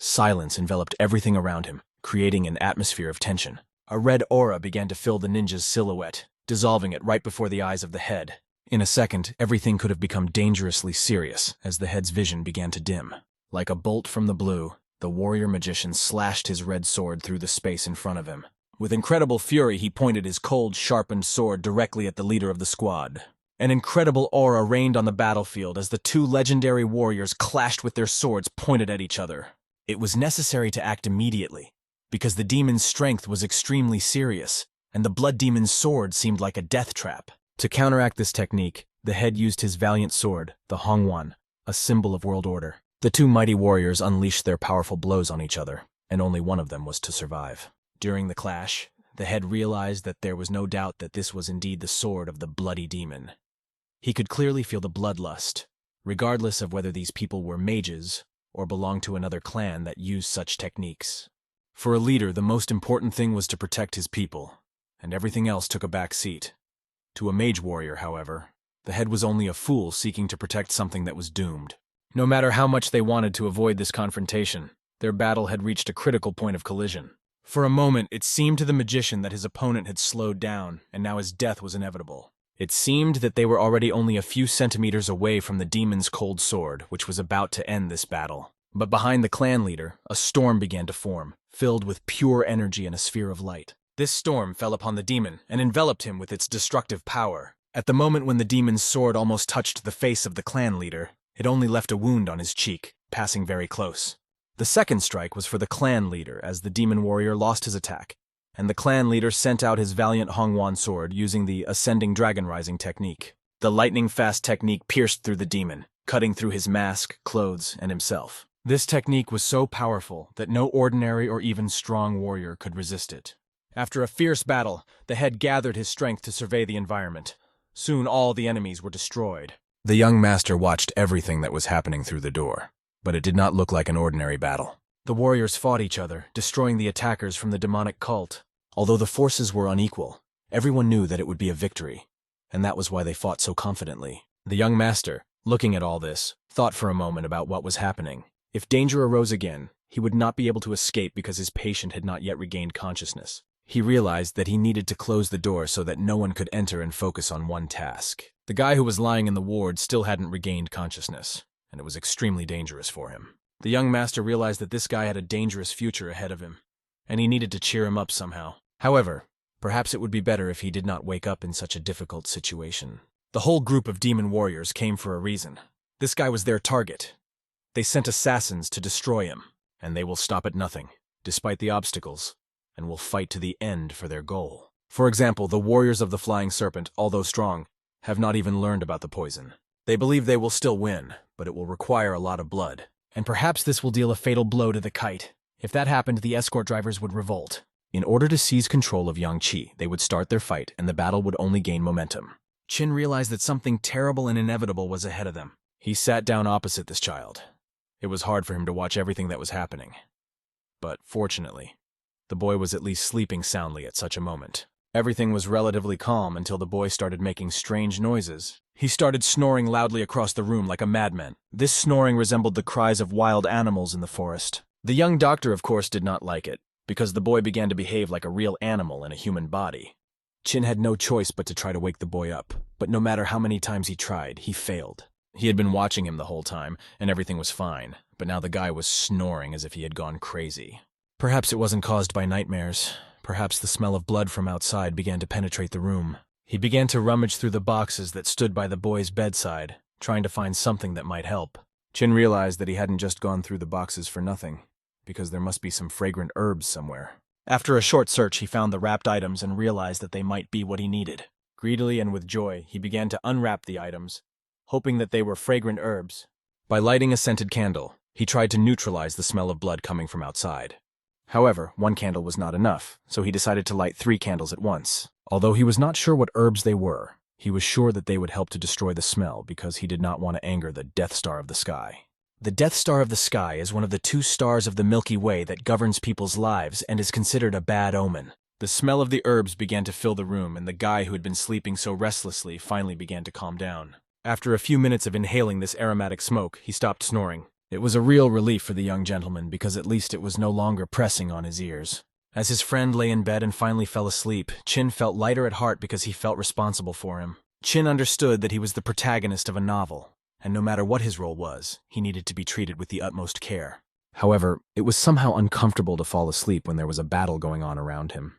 Silence enveloped everything around him, creating an atmosphere of tension. A red aura began to fill the ninja's silhouette, dissolving it right before the eyes of the head. In a second, everything could have become dangerously serious as the head's vision began to dim. Like a bolt from the blue, the warrior magician slashed his red sword through the space in front of him. With incredible fury, he pointed his cold, sharpened sword directly at the leader of the squad. An incredible aura reigned on the battlefield as the two legendary warriors clashed with their swords pointed at each other. It was necessary to act immediately, because the demon's strength was extremely serious, and the blood demon's sword seemed like a death trap. To counteract this technique, the head used his valiant sword, the Hongwan, a symbol of world order. The two mighty warriors unleashed their powerful blows on each other, and only one of them was to survive. During the clash, the head realized that there was no doubt that this was indeed the sword of the bloody demon. He could clearly feel the bloodlust, regardless of whether these people were mages or belonged to another clan that used such techniques. For a leader, the most important thing was to protect his people, and everything else took a back seat. To a mage warrior, however, the head was only a fool seeking to protect something that was doomed. No matter how much they wanted to avoid this confrontation, their battle had reached a critical point of collision. For a moment, it seemed to the magician that his opponent had slowed down, and now his death was inevitable. It seemed that they were already only a few centimeters away from the demon's cold sword, which was about to end this battle. But behind the clan leader, a storm began to form, filled with pure energy and a sphere of light. This storm fell upon the demon and enveloped him with its destructive power. At the moment when the demon's sword almost touched the face of the clan leader, it only left a wound on his cheek, passing very close. The second strike was for the clan leader as the demon warrior lost his attack, and the clan leader sent out his valiant Hongwan sword using the ascending dragon rising technique. The lightning-fast technique pierced through the demon, cutting through his mask, clothes, and himself. This technique was so powerful that no ordinary or even strong warrior could resist it. After a fierce battle, the head gathered his strength to survey the environment. Soon all the enemies were destroyed. The young master watched everything that was happening through the door, but it did not look like an ordinary battle. The warriors fought each other, destroying the attackers from the demonic cult. Although the forces were unequal, everyone knew that it would be a victory, and that was why they fought so confidently. The young master, looking at all this, thought for a moment about what was happening. If danger arose again, he would not be able to escape because his patient had not yet regained consciousness. He realized that he needed to close the door so that no one could enter and focus on one task. The guy who was lying in the ward still hadn't regained consciousness, and it was extremely dangerous for him. The young master realized that this guy had a dangerous future ahead of him, and he needed to cheer him up somehow. However, perhaps it would be better if he did not wake up in such a difficult situation. The whole group of demon warriors came for a reason. This guy was their target. They sent assassins to destroy him, and they will stop at nothing, despite the obstacles, and will fight to the end for their goal. For example, the warriors of the Flying Serpent, although strong, have not even learned about the poison. They believe they will still win, but it will require a lot of blood. And perhaps this will deal a fatal blow to the kite. If that happened, the escort drivers would revolt. In order to seize control of Yangqi, they would start their fight, and the battle would only gain momentum. Qin realized that something terrible and inevitable was ahead of them. He sat down opposite this child. It was hard for him to watch everything that was happening. But fortunately, the boy was at least sleeping soundly at such a moment. Everything was relatively calm until the boy started making strange noises. He started snoring loudly across the room like a madman. This snoring resembled the cries of wild animals in the forest. The young doctor, of course, did not like it, because the boy began to behave like a real animal in a human body. Qin had no choice but to try to wake the boy up, but no matter how many times he tried, he failed. He had been watching him the whole time, and everything was fine, but now the guy was snoring as if he had gone crazy. Perhaps it wasn't caused by nightmares. Perhaps the smell of blood from outside began to penetrate the room. He began to rummage through the boxes that stood by the boy's bedside, trying to find something that might help. Qin realized that he hadn't just gone through the boxes for nothing, because there must be some fragrant herbs somewhere. After a short search, he found the wrapped items and realized that they might be what he needed. Greedily and with joy, he began to unwrap the items, hoping that they were fragrant herbs. By lighting a scented candle, he tried to neutralize the smell of blood coming from outside. However, one candle was not enough, so he decided to light 3 candles at once. Although he was not sure what herbs they were, he was sure that they would help to destroy the smell because he did not want to anger the Death Star of the Sky. The Death Star of the Sky is one of the 2 stars of the Milky Way that governs people's lives and is considered a bad omen. The smell of the herbs began to fill the room, and the guy who had been sleeping so restlessly finally began to calm down. After a few minutes of inhaling this aromatic smoke, he stopped snoring. It was a real relief for the young gentleman because at least it was no longer pressing on his ears. As his friend lay in bed and finally fell asleep, Qin felt lighter at heart because he felt responsible for him. Qin understood that he was the protagonist of a novel, and no matter what his role was, he needed to be treated with the utmost care. However, it was somehow uncomfortable to fall asleep when there was a battle going on around him.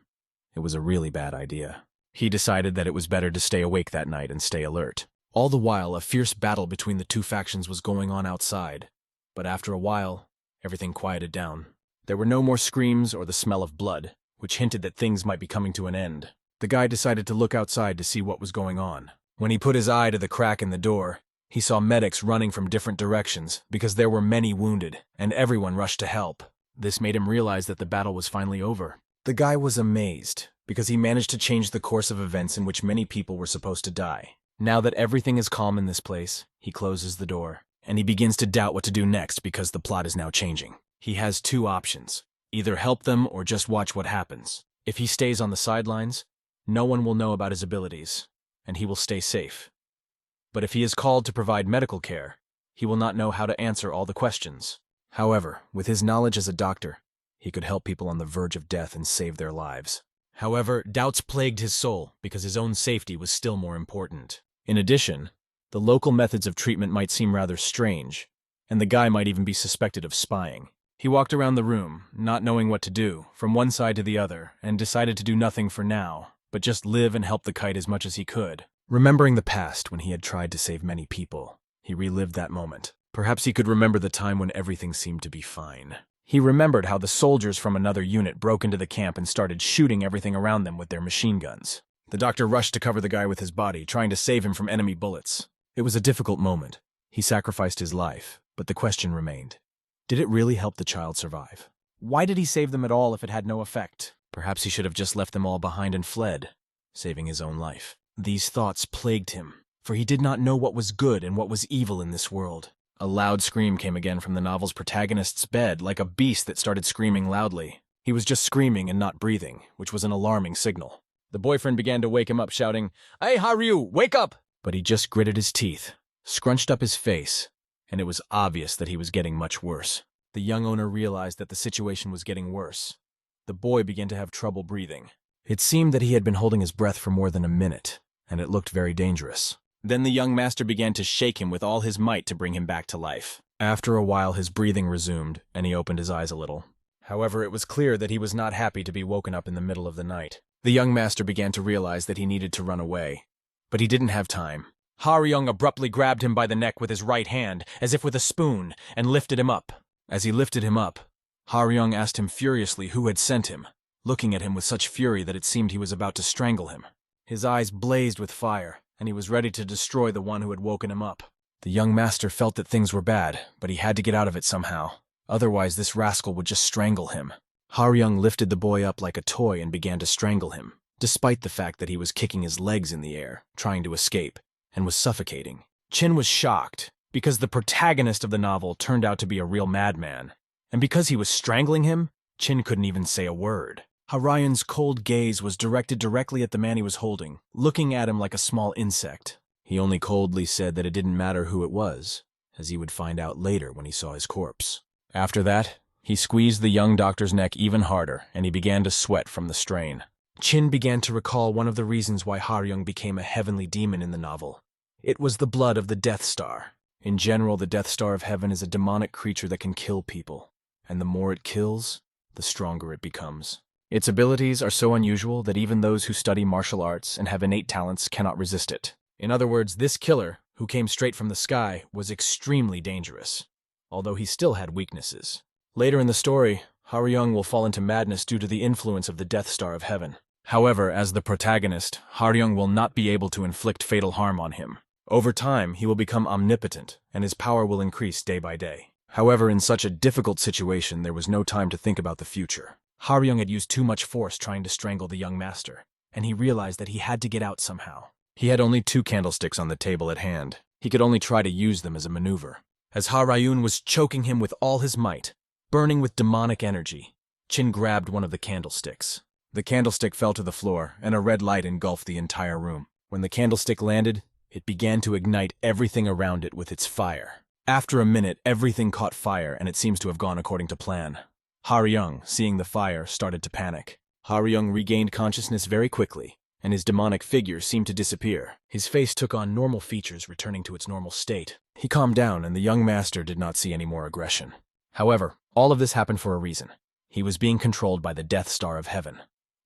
It was a really bad idea. He decided that it was better to stay awake that night and stay alert. All the while, a fierce battle between the 2 factions was going on outside. But after a while, everything quieted down. There were no more screams or the smell of blood, which hinted that things might be coming to an end. The guy decided to look outside to see what was going on. When he put his eye to the crack in the door, he saw medics running from different directions because there were many wounded, and everyone rushed to help. This made him realize that the battle was finally over. The guy was amazed because he managed to change the course of events in which many people were supposed to die. Now that everything is calm in this place, he closes the door, and he begins to doubt what to do next because the plot is now changing. He has 2 options: either help them or just watch what happens. If he stays on the sidelines, no one will know about his abilities, and he will stay safe. But if he is called to provide medical care, he will not know how to answer all the questions. However, with his knowledge as a doctor, he could help people on the verge of death and save their lives. However, doubts plagued his soul because his own safety was still more important. In addition, the local methods of treatment might seem rather strange, and the guy might even be suspected of spying. He walked around the room, not knowing what to do, from one side to the other, and decided to do nothing for now, but just live and help the kite as much as he could. Remembering the past when he had tried to save many people, he relived that moment. Perhaps he could remember the time when everything seemed to be fine. He remembered how the soldiers from another unit broke into the camp and started shooting everything around them with their machine guns. The doctor rushed to cover the guy with his body, trying to save him from enemy bullets. It was a difficult moment. He sacrificed his life, but the question remained. Did it really help the child survive? Why did he save them at all if it had no effect? Perhaps he should have just left them all behind and fled, saving his own life. These thoughts plagued him, for he did not know what was good and what was evil in this world. A loud scream came again from the novel's protagonist's bed, like a beast that started screaming loudly. He was just screaming and not breathing, which was an alarming signal. The boyfriend began to wake him up, shouting, "Hey, Haru, wake up!" But he just gritted his teeth, scrunched up his face, and it was obvious that he was getting much worse. The young owner realized that the situation was getting worse. The boy began to have trouble breathing. It seemed that he had been holding his breath for more than a minute, and it looked very dangerous. Then the young master began to shake him with all his might to bring him back to life. After a while, his breathing resumed, and he opened his eyes a little. However, it was clear that he was not happy to be woken up in the middle of the night. The young master began to realize that he needed to run away, but he didn't have time. Haryung abruptly grabbed him by the neck with his right hand, as if with a spoon, and lifted him up. As he lifted him up, Haryung asked him furiously who had sent him, looking at him with such fury that it seemed he was about to strangle him. His eyes blazed with fire, and he was ready to destroy the one who had woken him up. The young master felt that things were bad, but he had to get out of it somehow. Otherwise, this rascal would just strangle him. Haryung lifted the boy up like a toy and began to strangle him, despite the fact that he was kicking his legs in the air, trying to escape, and was suffocating. Chin was shocked, because the protagonist of the novel turned out to be a real madman. And because he was strangling him, Chin couldn't even say a word. Haryung's cold gaze was directed directly at the man he was holding, looking at him like a small insect. He only coldly said that it didn't matter who it was, as he would find out later when he saw his corpse. After that, he squeezed the young doctor's neck even harder, and he began to sweat from the strain. Chin began to recall one of the reasons why Haryung became a heavenly demon in the novel. It was the blood of the Death Star. In general, the Death Star of Heaven is a demonic creature that can kill people, and the more it kills, the stronger it becomes. Its abilities are so unusual that even those who study martial arts and have innate talents cannot resist it. In other words, this killer, who came straight from the sky, was extremely dangerous, although he still had weaknesses. Later in the story, Haryung will fall into madness due to the influence of the Death Star of Heaven. However, as the protagonist, Haryung will not be able to inflict fatal harm on him. Over time, he will become omnipotent, and his power will increase day by day. However, in such a difficult situation, there was no time to think about the future. Haryung had used too much force trying to strangle the young master, and he realized that he had to get out somehow. He had only 2 candlesticks on the table at hand. He could only try to use them as a maneuver. As Haryung was choking him with all his might, burning with demonic energy, Chin grabbed one of the candlesticks. The candlestick fell to the floor, and a red light engulfed the entire room. When the candlestick landed, it began to ignite everything around it with its fire. After a minute, everything caught fire, and it seems to have gone according to plan. Haryung, seeing the fire, started to panic. Haryung regained consciousness very quickly, and his demonic figure seemed to disappear. His face took on normal features, returning to its normal state. He calmed down, and the young master did not see any more aggression. However, all of this happened for a reason. He was being controlled by the Death Star of Heaven.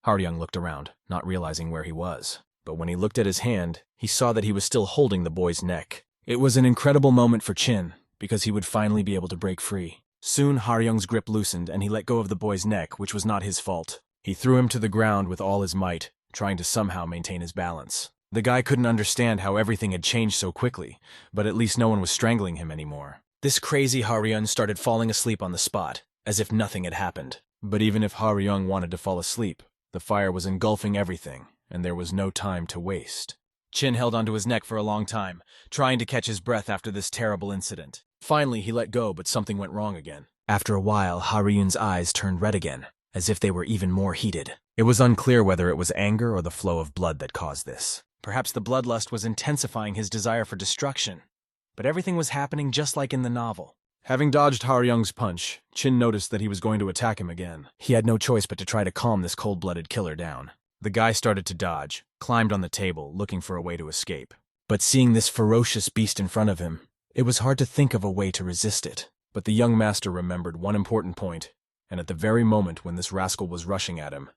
Haryung looked around, not realizing where he was. But when he looked at his hand, he saw that he was still holding the boy's neck. It was an incredible moment for Chin, because he would finally be able to break free. Soon, Haryung's grip loosened, and he let go of the boy's neck, which was not his fault. He threw him to the ground with all his might, trying to somehow maintain his balance. The guy couldn't understand how everything had changed so quickly, but at least no one was strangling him anymore. This crazy Haryung started falling asleep on the spot, as if nothing had happened. But even if Haryung wanted to fall asleep, the fire was engulfing everything, and there was no time to waste. Chin held onto his neck for a long time, trying to catch his breath after this terrible incident. Finally, he let go, but something went wrong again. After a while, Haryung's eyes turned red again, as if they were even more heated. It was unclear whether it was anger or the flow of blood that caused this. Perhaps the bloodlust was intensifying his desire for destruction. But everything was happening just like in the novel. Having dodged Haryung's punch, Chin noticed that he was going to attack him again. He had no choice but to try to calm this cold-blooded killer down. The guy started to dodge, climbed on the table, looking for a way to escape. But seeing this ferocious beast in front of him, it was hard to think of a way to resist it. But the young master remembered one important point, and at the very moment when this rascal was rushing at him,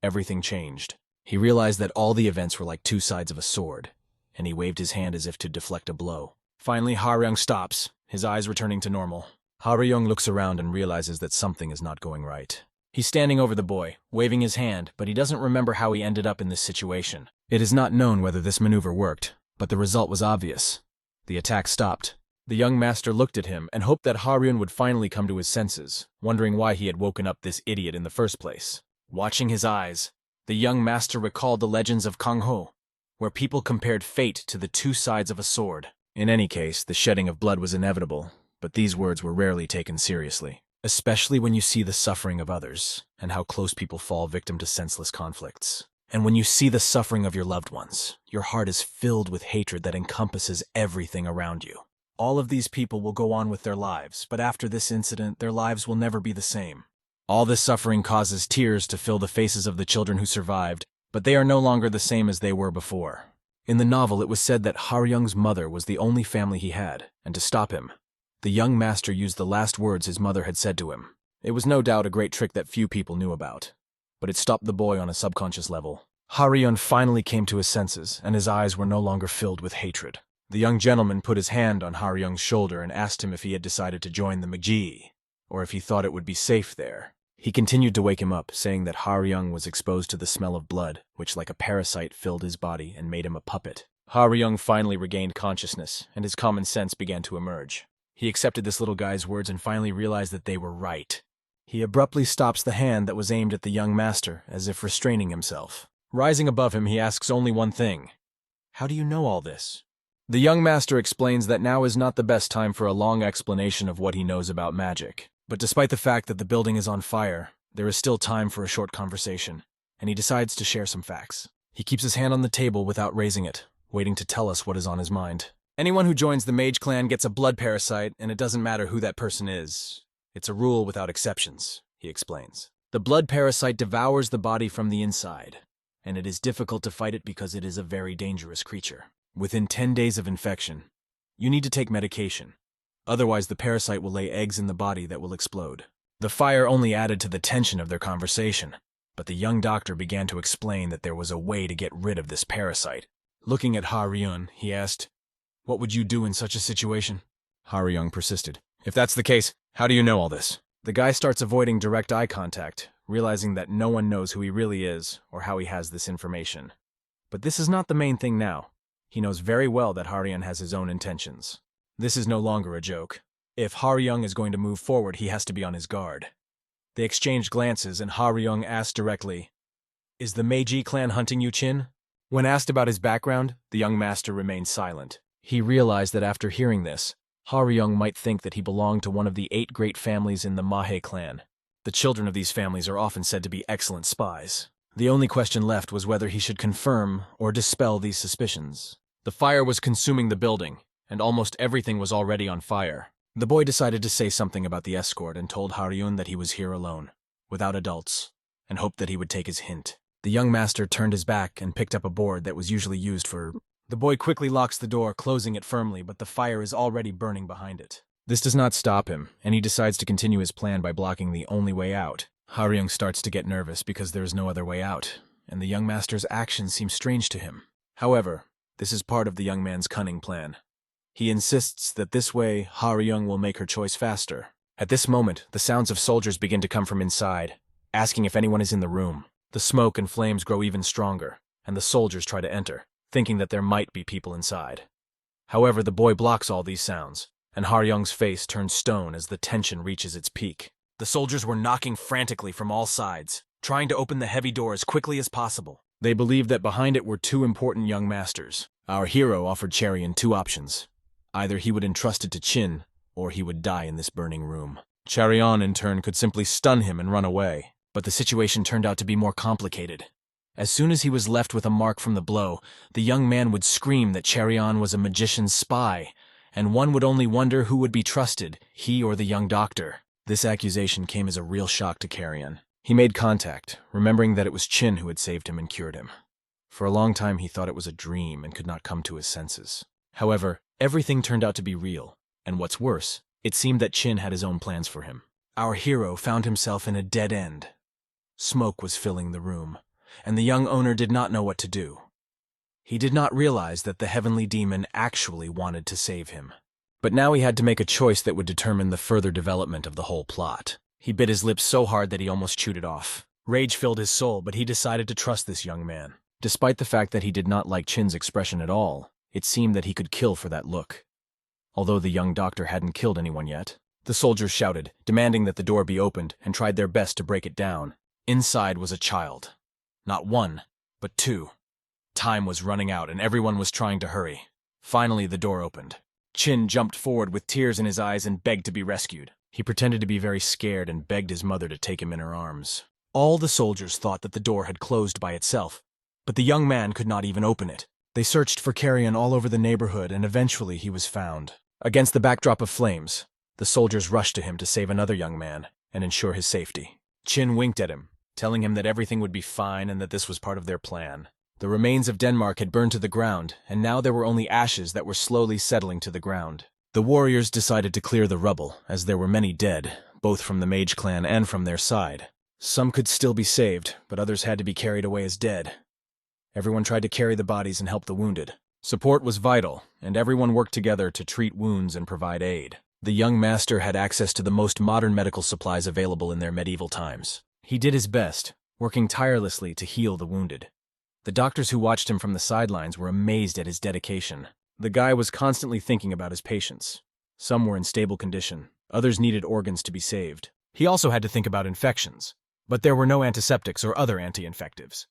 everything changed. He realized that all the events were like two sides of a sword, and he waved his hand as if to deflect a blow. Finally, Haryung stops, his eyes returning to normal. Haryung looks around and realizes that something is not going right. He's standing over the boy, waving his hand, but he doesn't remember how he ended up in this situation. It is not known whether this maneuver worked, but the result was obvious. The attack stopped. The young master looked at him and hoped that Haryun would finally come to his senses, wondering why he had woken up this idiot in the first place. Watching his eyes, the young master recalled the legends of Kangho, where people compared fate to the two sides of a sword. In any case, the shedding of blood was inevitable, but these words were rarely taken seriously, especially when you see the suffering of others and how close people fall victim to senseless conflicts. And when you see the suffering of your loved ones, your heart is filled with hatred that encompasses everything around you. All of these people will go on with their lives, but after this incident, their lives will never be the same. All this suffering causes tears to fill the faces of the children who survived, but they are no longer the same as they were before. In the novel, it was said that Haryung's mother was the only family he had, and to stop him, the young master used the last words his mother had said to him. It was no doubt a great trick that few people knew about, but it stopped the boy on a subconscious level. Haryun finally came to his senses, and his eyes were no longer filled with hatred. The young gentleman put his hand on Haryung's shoulder and asked him if he had decided to join the Magi, or if he thought it would be safe there. He continued to wake him up, saying that Haryung was exposed to the smell of blood, which like a parasite filled his body and made him a puppet. Haryung finally regained consciousness, and his common sense began to emerge. He accepted this little guy's words and finally realized that they were right. He abruptly stops the hand that was aimed at the young master, as if restraining himself. Rising above him, he asks only one thing. "How do you know all this?" The young master explains that now is not the best time for a long explanation of what he knows about magic. But despite the fact that the building is on fire, there is still time for a short conversation, and he decides to share some facts. He keeps his hand on the table without raising it, waiting to tell us what is on his mind. Anyone who joins the mage clan gets a blood parasite, and it doesn't matter who that person is. It's a rule without exceptions, he explains. The blood parasite devours the body from the inside, and it is difficult to fight it because it is a very dangerous creature. Within 10 days of infection, you need to take medication. Otherwise, the parasite will lay eggs in the body that will explode. The fire only added to the tension of their conversation, but the young doctor began to explain that there was a way to get rid of this parasite. Looking at Haryun, he asked, "What would you do in such a situation?" Haryun persisted. "If that's the case, how do you know all this?" The guy starts avoiding direct eye contact, realizing that no one knows who he really is or how he has this information. But this is not the main thing now. He knows very well that Haryun has his own intentions. This is no longer a joke. If Haryung is going to move forward, he has to be on his guard. They exchanged glances, and Haryung asked directly, "Is the Meiji clan hunting you, Chin?" When asked about his background, the young master remained silent. He realized that after hearing this, Haryung might think that he belonged to one of the 8 great families in the Mahe clan. The children of these families are often said to be excellent spies. The only question left was whether he should confirm or dispel these suspicions. The fire was consuming the building, and almost everything was already on fire. The boy decided to say something about the escort and told Haryun that he was here alone, without adults, and hoped that he would take his hint. The young master turned his back and picked up a board that was usually used for... The boy quickly locks the door, closing it firmly, but the fire is already burning behind it. This does not stop him, and he decides to continue his plan by blocking the only way out. Haryung starts to get nervous because there is no other way out, and the young master's actions seem strange to him. However, this is part of the young man's cunning plan. He insists that this way Haryung will make her choice faster. At this moment, the sounds of soldiers begin to come from inside, asking if anyone is in the room. The smoke and flames grow even stronger, and the soldiers try to enter, thinking that there might be people inside. However, the boy blocks all these sounds, and Haryung's face turns stone as the tension reaches its peak. The soldiers were knocking frantically from all sides, trying to open the heavy door as quickly as possible. They believed that behind it were 2 important young masters. Our hero offered Cherian 2 options. Either he would entrust it to Chin, or he would die in this burning room. Cherian, in turn, could simply stun him and run away. But the situation turned out to be more complicated. As soon as he was left with a mark from the blow, the young man would scream that Cherian was a magician's spy, and one would only wonder who would be trusted, he or the young doctor. This accusation came as a real shock to Cherian. He made contact, remembering that it was Chin who had saved him and cured him. For a long time he thought it was a dream and could not come to his senses. However, everything turned out to be real, and what's worse, It seemed that Chin had his own plans for him. Our hero found himself in a dead end. Smoke was filling the room, and the young owner did not know what to do. He did not realize that the heavenly demon actually wanted to save him. But now he had to make a choice that would determine the further development of the whole plot. He bit his lips so hard that he almost chewed it off. Rage filled his soul, but he decided to trust this young man. Despite the fact that he did not like Chin's expression at all, it seemed that he could kill for that look. Although the young doctor hadn't killed anyone yet, the soldiers shouted, demanding that the door be opened, and tried their best to break it down. Inside was a child. Not one, but two. Time was running out, and everyone was trying to hurry. Finally, the door opened. Chin jumped forward with tears in his eyes and begged to be rescued. He pretended to be very scared and begged his mother to take him in her arms. All the soldiers thought that the door had closed by itself, but the young man could not even open it. They searched for Carrion all over the neighborhood, and eventually he was found. Against the backdrop of flames, the soldiers rushed to him to save another young man and ensure his safety. Chin winked at him, telling him that everything would be fine and that this was part of their plan. The remains of Denmark had burned to the ground, and now there were only ashes that were slowly settling to the ground. The warriors decided to clear the rubble, as there were many dead, both from the mage clan and from their side. Some could still be saved, but others had to be carried away as dead. Everyone tried to carry the bodies and help the wounded. Support was vital, and everyone worked together to treat wounds and provide aid. The young master had access to the most modern medical supplies available in their medieval times. He did his best, working tirelessly to heal the wounded. The doctors who watched him from the sidelines were amazed at his dedication. The guy was constantly thinking about his patients. Some were in stable condition, others needed organs to be saved. He also had to think about infections, but there were no antiseptics or other anti-infectives.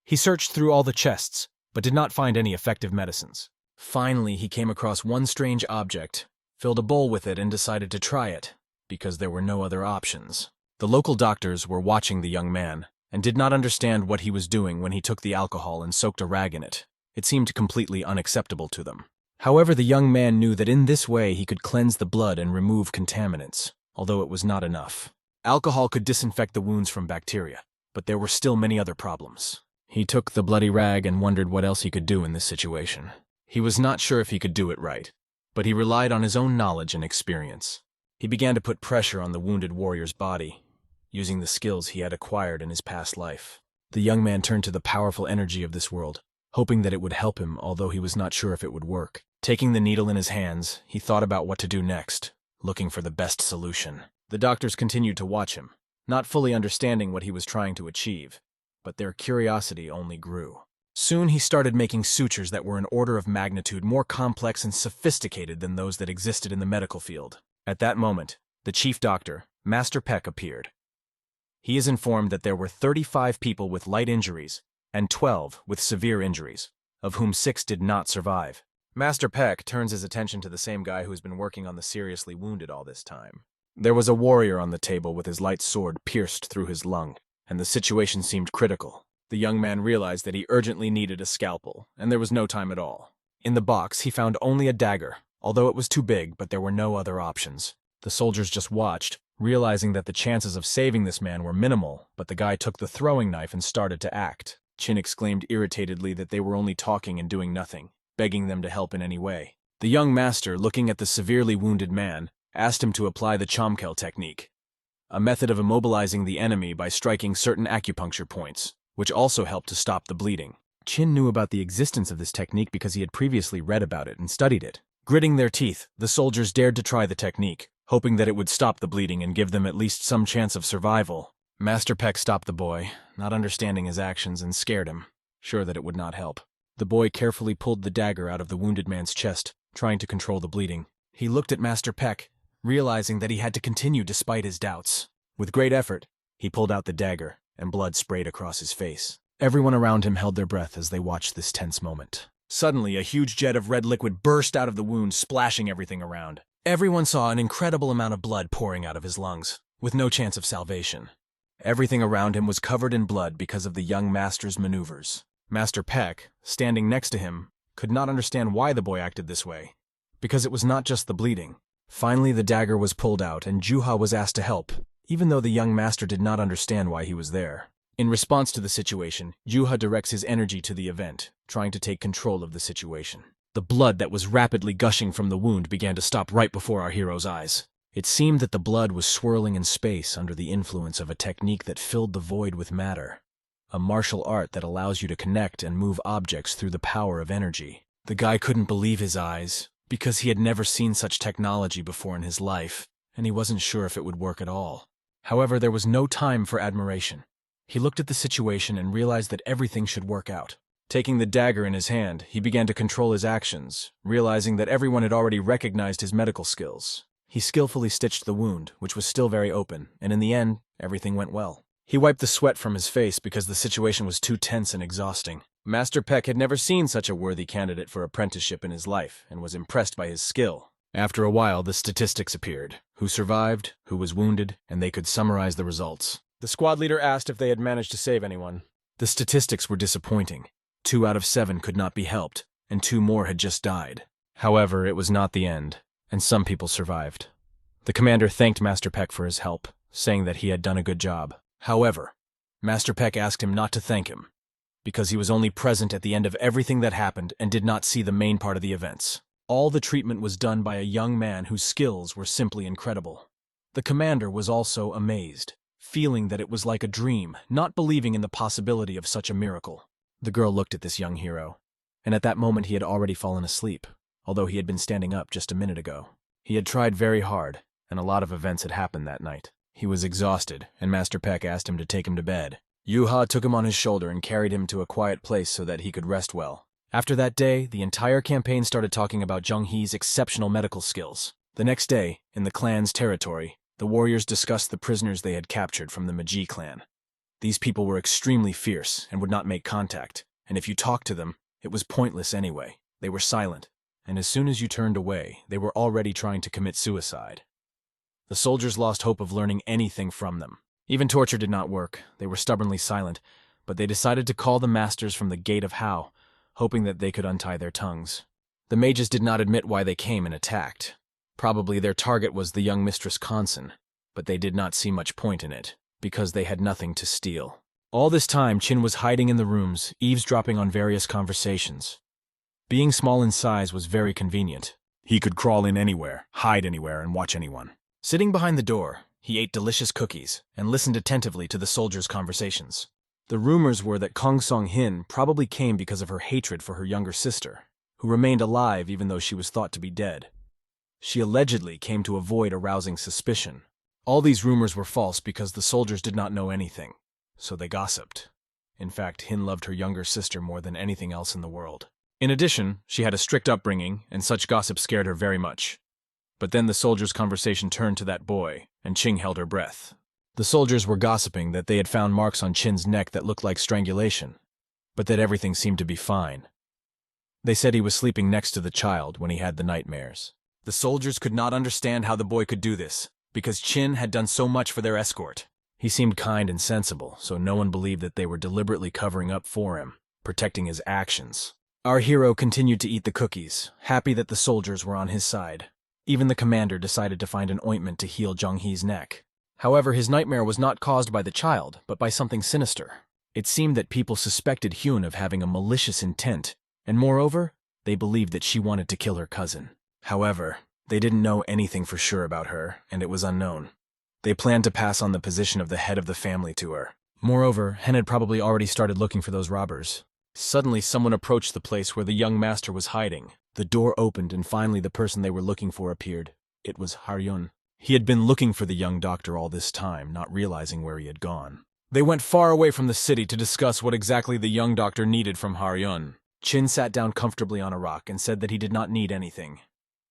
He searched through all the chests, but did not find any effective medicines. Finally, he came across one strange object, filled a bowl with it and decided to try it, because there were no other options. The local doctors were watching the young man, and did not understand what he was doing when he took the alcohol and soaked a rag in it. It seemed completely unacceptable to them. However, the young man knew that in this way he could cleanse the blood and remove contaminants, although it was not enough. Alcohol could disinfect the wounds from bacteria, but there were still many other problems. He took the bloody rag and wondered what else he could do in this situation. He was not sure if he could do it right, but he relied on his own knowledge and experience. He began to put pressure on the wounded warrior's body, using the skills he had acquired in his past life. The young man turned to the powerful energy of this world, hoping that it would help him, although he was not sure if it would work. Taking the needle in his hands, he thought about what to do next, looking for the best solution. The doctors continued to watch him, not fully understanding what he was trying to achieve, but their curiosity only grew. Soon he started making sutures that were an order of magnitude more complex and sophisticated than those that existed in the medical field. At that moment, the chief doctor, Master Peck, appeared. He is informed that there were 35 people with light injuries and 12 with severe injuries, of whom 6 did not survive. Master Peck turns his attention to the same guy who has been working on the seriously wounded all this time. There was a warrior on the table with his light sword pierced through his lung, and the situation seemed critical. The young man realized that he urgently needed a scalpel, and there was no time at all. In the box, he found only a dagger, although it was too big, but there were no other options. The soldiers just watched, realizing that the chances of saving this man were minimal, but the guy took the throwing knife and started to act. Chin exclaimed irritatedly that they were only talking and doing nothing, begging them to help in any way. The young master, looking at the severely wounded man, asked him to apply the Chomkel technique, a method of immobilizing the enemy by striking certain acupuncture points, which also helped to stop the bleeding. Chin knew about the existence of this technique because he had previously read about it and studied it. Gritting their teeth, the soldiers dared to try the technique, hoping that it would stop the bleeding and give them at least some chance of survival. Master Peck stopped the boy, not understanding his actions, and scared him, sure that it would not help. The boy carefully pulled the dagger out of the wounded man's chest, trying to control the bleeding. He looked at Master Peck, realizing that he had to continue despite his doubts. With great effort, he pulled out the dagger, and blood sprayed across his face. Everyone around him held their breath as they watched this tense moment. Suddenly, a huge jet of red liquid burst out of the wound, splashing everything around. Everyone saw an incredible amount of blood pouring out of his lungs, with no chance of salvation. Everything around him was covered in blood because of the young master's maneuvers. Master Peck, standing next to him, could not understand why the boy acted this way, because it was not just the bleeding. Finally, the dagger was pulled out, and Juha was asked to help, even though the young master did not understand why he was there. In response to the situation, Juha directs his energy to the event, trying to take control of the situation. The blood that was rapidly gushing from the wound began to stop right before our hero's eyes. It seemed that the blood was swirling in space under the influence of a technique that filled the void with matter. A martial art that allows you to connect and move objects through the power of energy. The guy couldn't believe his eyes, because he had never seen such technology before in his life, and he wasn't sure if it would work at all. However, there was no time for admiration. He looked at the situation and realized that everything should work out. Taking the dagger in his hand, he began to control his actions, realizing that everyone had already recognized his medical skills. He skillfully stitched the wound, which was still very open, and in the end, everything went well. He wiped the sweat from his face because the situation was too tense and exhausting. Master Peck had never seen such a worthy candidate for apprenticeship in his life and was impressed by his skill. After a while, the statistics appeared: who survived, who was wounded, and they could summarize the results. The squad leader asked if they had managed to save anyone. The statistics were disappointing. 2 out of 7 could not be helped, and 2 more had just died. However, it was not the end, and some people survived. The commander thanked Master Peck for his help, saying that he had done a good job. However, Master Peck asked him not to thank him, because he was only present at the end of everything that happened and did not see the main part of the events. All the treatment was done by a young man whose skills were simply incredible. The commander was also amazed, feeling that it was like a dream, not believing in the possibility of such a miracle. The girl looked at this young hero, and at that moment he had already fallen asleep, although he had been standing up just a minute ago. He had tried very hard, and a lot of events had happened that night. He was exhausted, and Master Peck asked him to take him to bed. Yuha took him on his shoulder and carried him to a quiet place so that he could rest well. After that day, the entire campaign started talking about Jung-hee's exceptional medical skills. The next day, in the clan's territory, the warriors discussed the prisoners they had captured from the Magi clan. These people were extremely fierce and would not make contact, and if you talked to them, it was pointless anyway. They were silent, and as soon as you turned away, they were already trying to commit suicide. The soldiers lost hope of learning anything from them. Even torture did not work. They were stubbornly silent, but they decided to call the masters from the Gate of Hao, hoping that they could untie their tongues. The mages did not admit why they came and attacked. Probably their target was the young Mistress Conson, but they did not see much point in it, because they had nothing to steal. All this time, Chin was hiding in the rooms, eavesdropping on various conversations. Being small in size was very convenient. He could crawl in anywhere, hide anywhere, and watch anyone. Sitting behind the door, he ate delicious cookies and listened attentively to the soldiers' conversations. The rumors were that Kong Song-hin probably came because of her hatred for her younger sister, who remained alive even though she was thought to be dead. She allegedly came to avoid arousing suspicion. All these rumors were false because the soldiers did not know anything, so they gossiped. In fact, Hin loved her younger sister more than anything else in the world. In addition, she had a strict upbringing, and such gossip scared her very much. But then the soldiers' conversation turned to that boy, and Ching held her breath. The soldiers were gossiping that they had found marks on Chin's neck that looked like strangulation, but that everything seemed to be fine. They said he was sleeping next to the child when he had the nightmares. The soldiers could not understand how the boy could do this, because Chin had done so much for their escort. He seemed kind and sensible, so no one believed that they were deliberately covering up for him, protecting his actions. Our hero continued to eat the cookies, happy that the soldiers were on his side. Even the commander decided to find an ointment to heal Jung-hee's neck. However, his nightmare was not caused by the child, but by something sinister. It seemed that people suspected Hyun of having a malicious intent, and moreover, they believed that she wanted to kill her cousin. However, they didn't know anything for sure about her, and it was unknown. They planned to pass on the position of the head of the family to her. Moreover, Hen had probably already started looking for those robbers. Suddenly, someone approached the place where the young master was hiding. The door opened, and finally the person they were looking for appeared. It was Haryun. He had been looking for the young doctor all this time, not realizing where he had gone. They went far away from the city to discuss what exactly the young doctor needed from Haryun. Chin sat down comfortably on a rock and said that he did not need anything.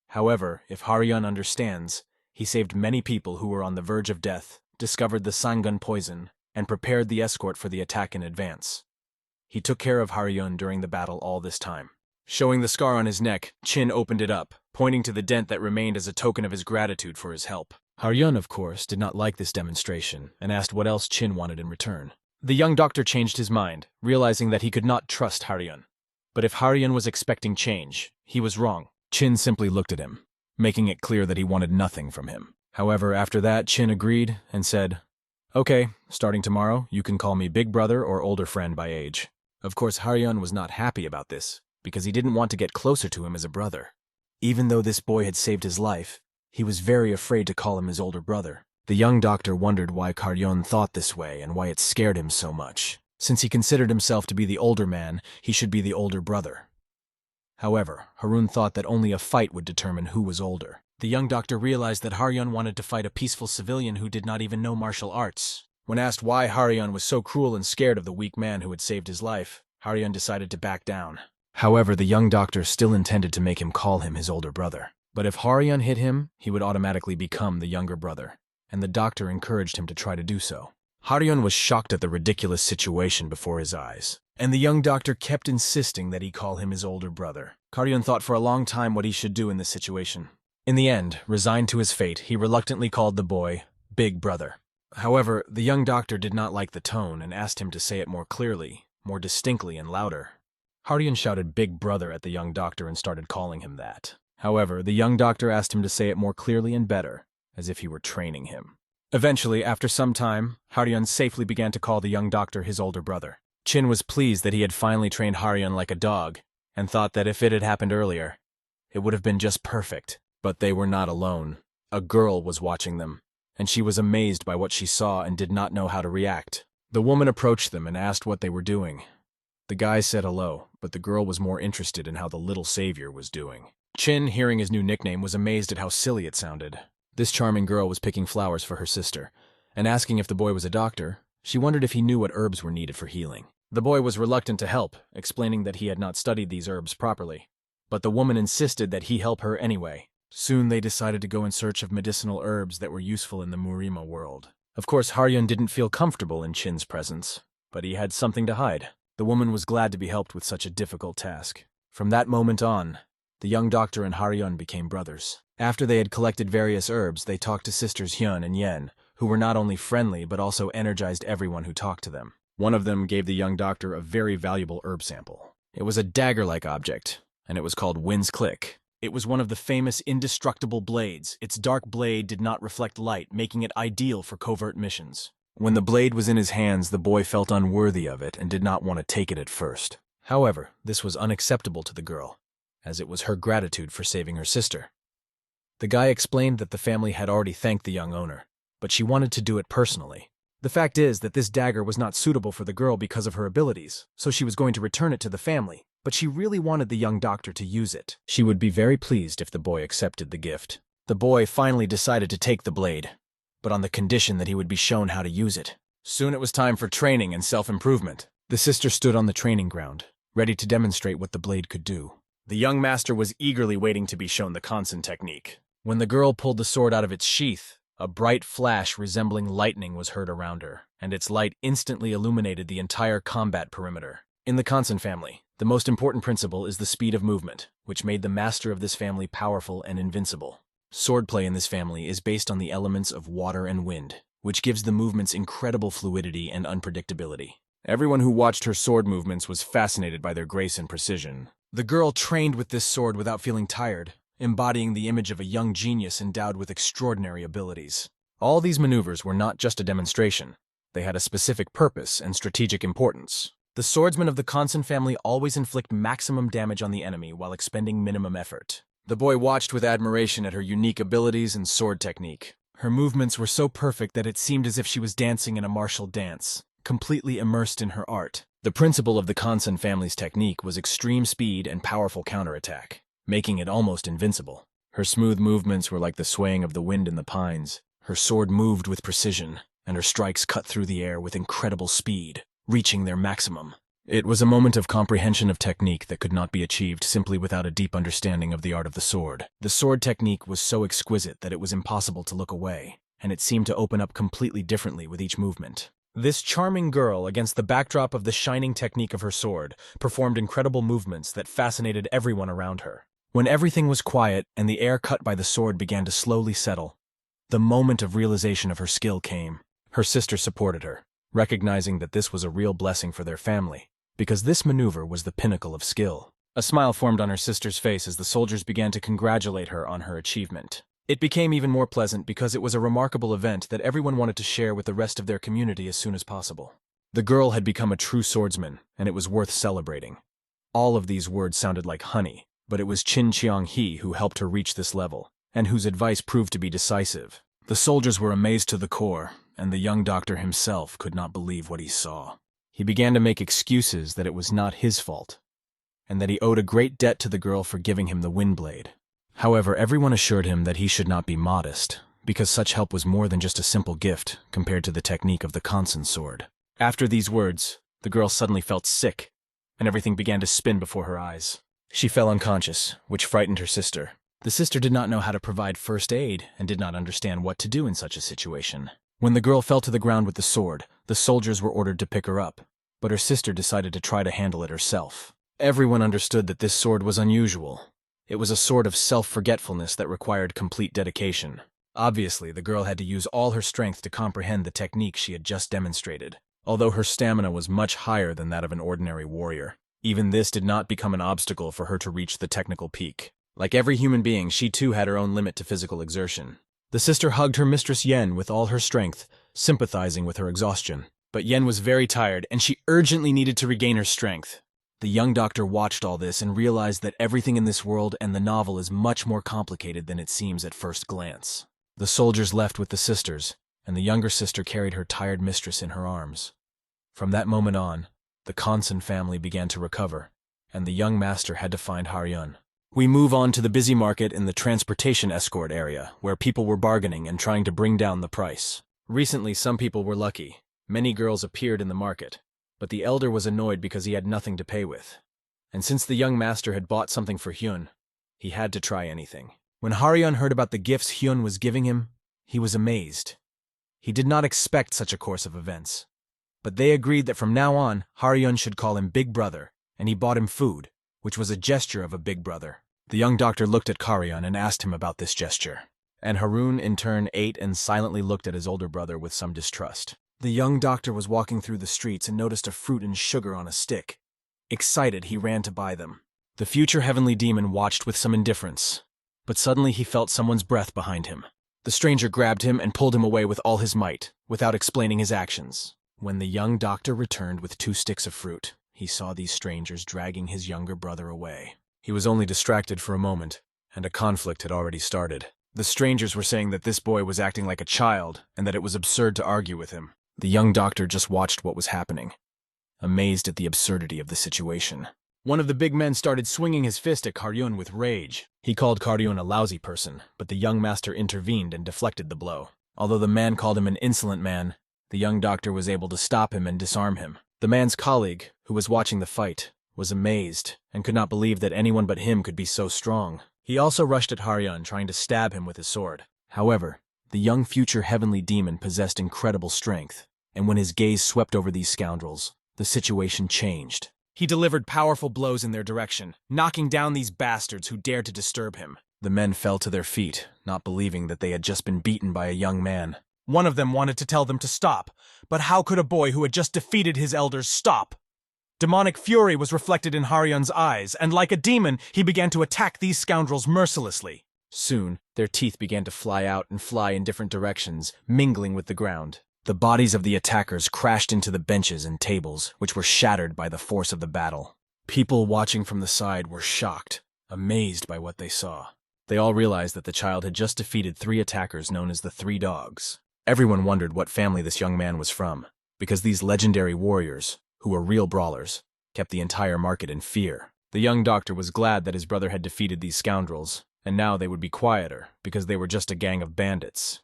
However, if Haryun understands, he saved many people who were on the verge of death, discovered the Sangun poison, and prepared the escort for the attack in advance. He took care of Haryun during the battle all this time. Showing the scar on his neck, Chin opened it up, pointing to the dent that remained as a token of his gratitude for his help. Haryun, of course, did not like this demonstration and asked what else Chin wanted in return. The young doctor changed his mind, realizing that he could not trust Haryun. But if Haryun was expecting change, he was wrong. Chin simply looked at him, making it clear that he wanted nothing from him. However, after that, Chin agreed and said, "Okay, starting tomorrow, you can call me big brother or older friend by age." Of course, Haryun was not happy about this, because he didn't want to get closer to him as a brother. Even though this boy had saved his life, He was very afraid to call him his older brother. The young doctor wondered why Carrion thought this way and why it scared him so much. Since he considered himself to be the older man, he should be the older brother. However, Harun thought that only a fight would determine who was older. The young doctor realized that Haryon wanted to fight a peaceful civilian who did not even know martial arts. When asked why Haryon was so cruel and scared of the weak man who had saved his life, Haryon decided to back down. However, the young doctor still intended to make him call him his older brother. But if Haryon hit him, he would automatically become the younger brother, and the doctor encouraged him to try to do so. Haryon was shocked at the ridiculous situation before his eyes, and the young doctor kept insisting that he call him his older brother. Haryon thought for a long time what he should do in this situation. In the end, resigned to his fate, he reluctantly called the boy Big Brother. However, the young doctor did not like the tone and asked him to say it more clearly, more distinctly and louder. Haryon shouted Big Brother at the young doctor and started calling him that. However, the young doctor asked him to say it more clearly and better, as if he were training him. Eventually, after some time, Haryon safely began to call the young doctor his older brother. Chin was pleased that he had finally trained Haryon like a dog, and thought that if it had happened earlier, it would have been just perfect. But they were not alone. A girl was watching them, and she was amazed by what she saw and did not know how to react. The woman approached them and asked what they were doing. The guy said hello, but the girl was more interested in how the little savior was doing. Chin, hearing his new nickname, was amazed at how silly it sounded. This charming girl was picking flowers for her sister, and asking if the boy was a doctor, she wondered if he knew what herbs were needed for healing. The boy was reluctant to help, explaining that he had not studied these herbs properly. But the woman insisted that he help her anyway. Soon they decided to go in search of medicinal herbs that were useful in the Murima world. Of course, Haryon didn't feel comfortable in Chin's presence, but he had something to hide. The woman was glad to be helped with such a difficult task. From that moment on, the young doctor and Haryon became brothers. After they had collected various herbs, they talked to sisters Hyun and Yen, who were not only friendly but also energized everyone who talked to them. One of them gave the young doctor a very valuable herb sample. It was a dagger-like object, and it was called Wind's Click. It was one of the famous indestructible blades. Its dark blade did not reflect light, making it ideal for covert missions. When the blade was in his hands, the boy felt unworthy of it and did not want to take it at first. However, this was unacceptable to the girl, as it was her gratitude for saving her sister. The guy explained that the family had already thanked the young owner, but she wanted to do it personally. The fact is that this dagger was not suitable for the girl because of her abilities, so she was going to return it to the family, but she really wanted the young doctor to use it. She would be very pleased if the boy accepted the gift. The boy finally decided to take the blade, but on the condition that he would be shown how to use it. Soon it was time for training and self-improvement. The sister stood on the training ground, ready to demonstrate what the blade could do. The young master was eagerly waiting to be shown the Kansen technique. When the girl pulled the sword out of its sheath, a bright flash resembling lightning was heard around her, and its light instantly illuminated the entire combat perimeter. In the Kansen family, the most important principle is the speed of movement, which made the master of this family powerful and invincible. Swordplay in this family is based on the elements of water and wind, which gives the movements incredible fluidity and unpredictability. Everyone who watched her sword movements was fascinated by their grace and precision. The girl trained with this sword without feeling tired, embodying the image of a young genius endowed with extraordinary abilities. All these maneuvers were not just a demonstration. They had a specific purpose and strategic importance. The swordsmen of the Kansen family always inflict maximum damage on the enemy while expending minimum effort. The boy watched with admiration at her unique abilities and sword technique. Her movements were so perfect that it seemed as if she was dancing in a martial dance, completely immersed in her art. The principle of the Kansen family's technique was extreme speed and powerful counterattack, making it almost invincible. Her smooth movements were like the swaying of the wind in the pines. Her sword moved with precision, and her strikes cut through the air with incredible speed, reaching their maximum. It was a moment of comprehension of technique that could not be achieved simply without a deep understanding of the art of the sword. The sword technique was so exquisite that it was impossible to look away, and it seemed to open up completely differently with each movement. This charming girl, against the backdrop of the shining technique of her sword, performed incredible movements that fascinated everyone around her. When everything was quiet and the air cut by the sword began to slowly settle, the moment of realization of her skill came. Her sister supported her, recognizing that this was a real blessing for their family, because this maneuver was the pinnacle of skill. A smile formed on her sister's face as the soldiers began to congratulate her on her achievement. It became even more pleasant because it was a remarkable event that everyone wanted to share with the rest of their community as soon as possible. The girl had become a true swordsman, and it was worth celebrating. All of these words sounded like honey, but it was Qin Qiang He who helped her reach this level, and whose advice proved to be decisive. The soldiers were amazed to the core, and the young doctor himself could not believe what he saw. He began to make excuses that it was not his fault, and that he owed a great debt to the girl for giving him the Windblade. However, everyone assured him that he should not be modest, because such help was more than just a simple gift compared to the technique of the Constant Sword. After these words, the girl suddenly felt sick, and everything began to spin before her eyes. She fell unconscious, which frightened her sister. The sister did not know how to provide first aid and did not understand what to do in such a situation. When the girl fell to the ground with the sword, the soldiers were ordered to pick her up, but her sister decided to try to handle it herself. Everyone understood that this sword was unusual. It was a sword of self-forgetfulness that required complete dedication. Obviously, the girl had to use all her strength to comprehend the technique she had just demonstrated. Although her stamina was much higher than that of an ordinary warrior, even this did not become an obstacle for her to reach the technical peak. Like every human being, she too had her own limit to physical exertion. The sister hugged her mistress Yen with all her strength, sympathizing with her exhaustion. But Yen was very tired, and she urgently needed to regain her strength. The young doctor watched all this and realized that everything in this world and the novel is much more complicated than it seems at first glance. The soldiers left with the sisters, and the younger sister carried her tired mistress in her arms. From that moment on, the Kansen family began to recover, and the young master had to find Haryun. We move on to the busy market in the transportation escort area, where people were bargaining and trying to bring down the price. Recently, some people were lucky. Many girls appeared in the market, but the elder was annoyed because he had nothing to pay with. And since the young master had bought something for Hyun, he had to try anything. When Haryun heard about the gifts Hyun was giving him, he was amazed. He did not expect such a course of events. But they agreed that from now on, Haryun should call him Big Brother, and he bought him food, which was a gesture of a big brother. The young doctor looked at Haryun and asked him about this gesture. And Harun, in turn, ate and silently looked at his older brother with some distrust. The young doctor was walking through the streets and noticed a fruit and sugar on a stick. Excited, he ran to buy them. The future heavenly demon watched with some indifference, but suddenly he felt someone's breath behind him. The stranger grabbed him and pulled him away with all his might, without explaining his actions. When the young doctor returned with 2 sticks of fruit, he saw these strangers dragging his younger brother away. He was only distracted for a moment, and a conflict had already started. The strangers were saying that this boy was acting like a child, and that it was absurd to argue with him. The young doctor just watched what was happening, amazed at the absurdity of the situation. One of the big men started swinging his fist at Haryun with rage. He called Haryun a lousy person, but the young master intervened and deflected the blow. Although the man called him an insolent man, the young doctor was able to stop him and disarm him. The man's colleague, who was watching the fight, was amazed and could not believe that anyone but him could be so strong. He also rushed at Haryun, trying to stab him with his sword. However, the young future heavenly demon possessed incredible strength, and when his gaze swept over these scoundrels, the situation changed. He delivered powerful blows in their direction, knocking down these bastards who dared to disturb him. The men fell to their feet, not believing that they had just been beaten by a young man. One of them wanted to tell them to stop, but how could a boy who had just defeated his elders stop? Demonic fury was reflected in Haryun's eyes, and like a demon, he began to attack these scoundrels mercilessly. Soon, their teeth began to fly out and fly in different directions, mingling with the ground. The bodies of the attackers crashed into the benches and tables, which were shattered by the force of the battle. People watching from the side were shocked, amazed by what they saw. They all realized that the child had just defeated 3 attackers known as the 3 Dogs. Everyone wondered what family this young man was from, because these legendary warriors, who were real brawlers, kept the entire market in fear. The young doctor was glad that his brother had defeated these scoundrels, and now they would be quieter, because they were just a gang of bandits.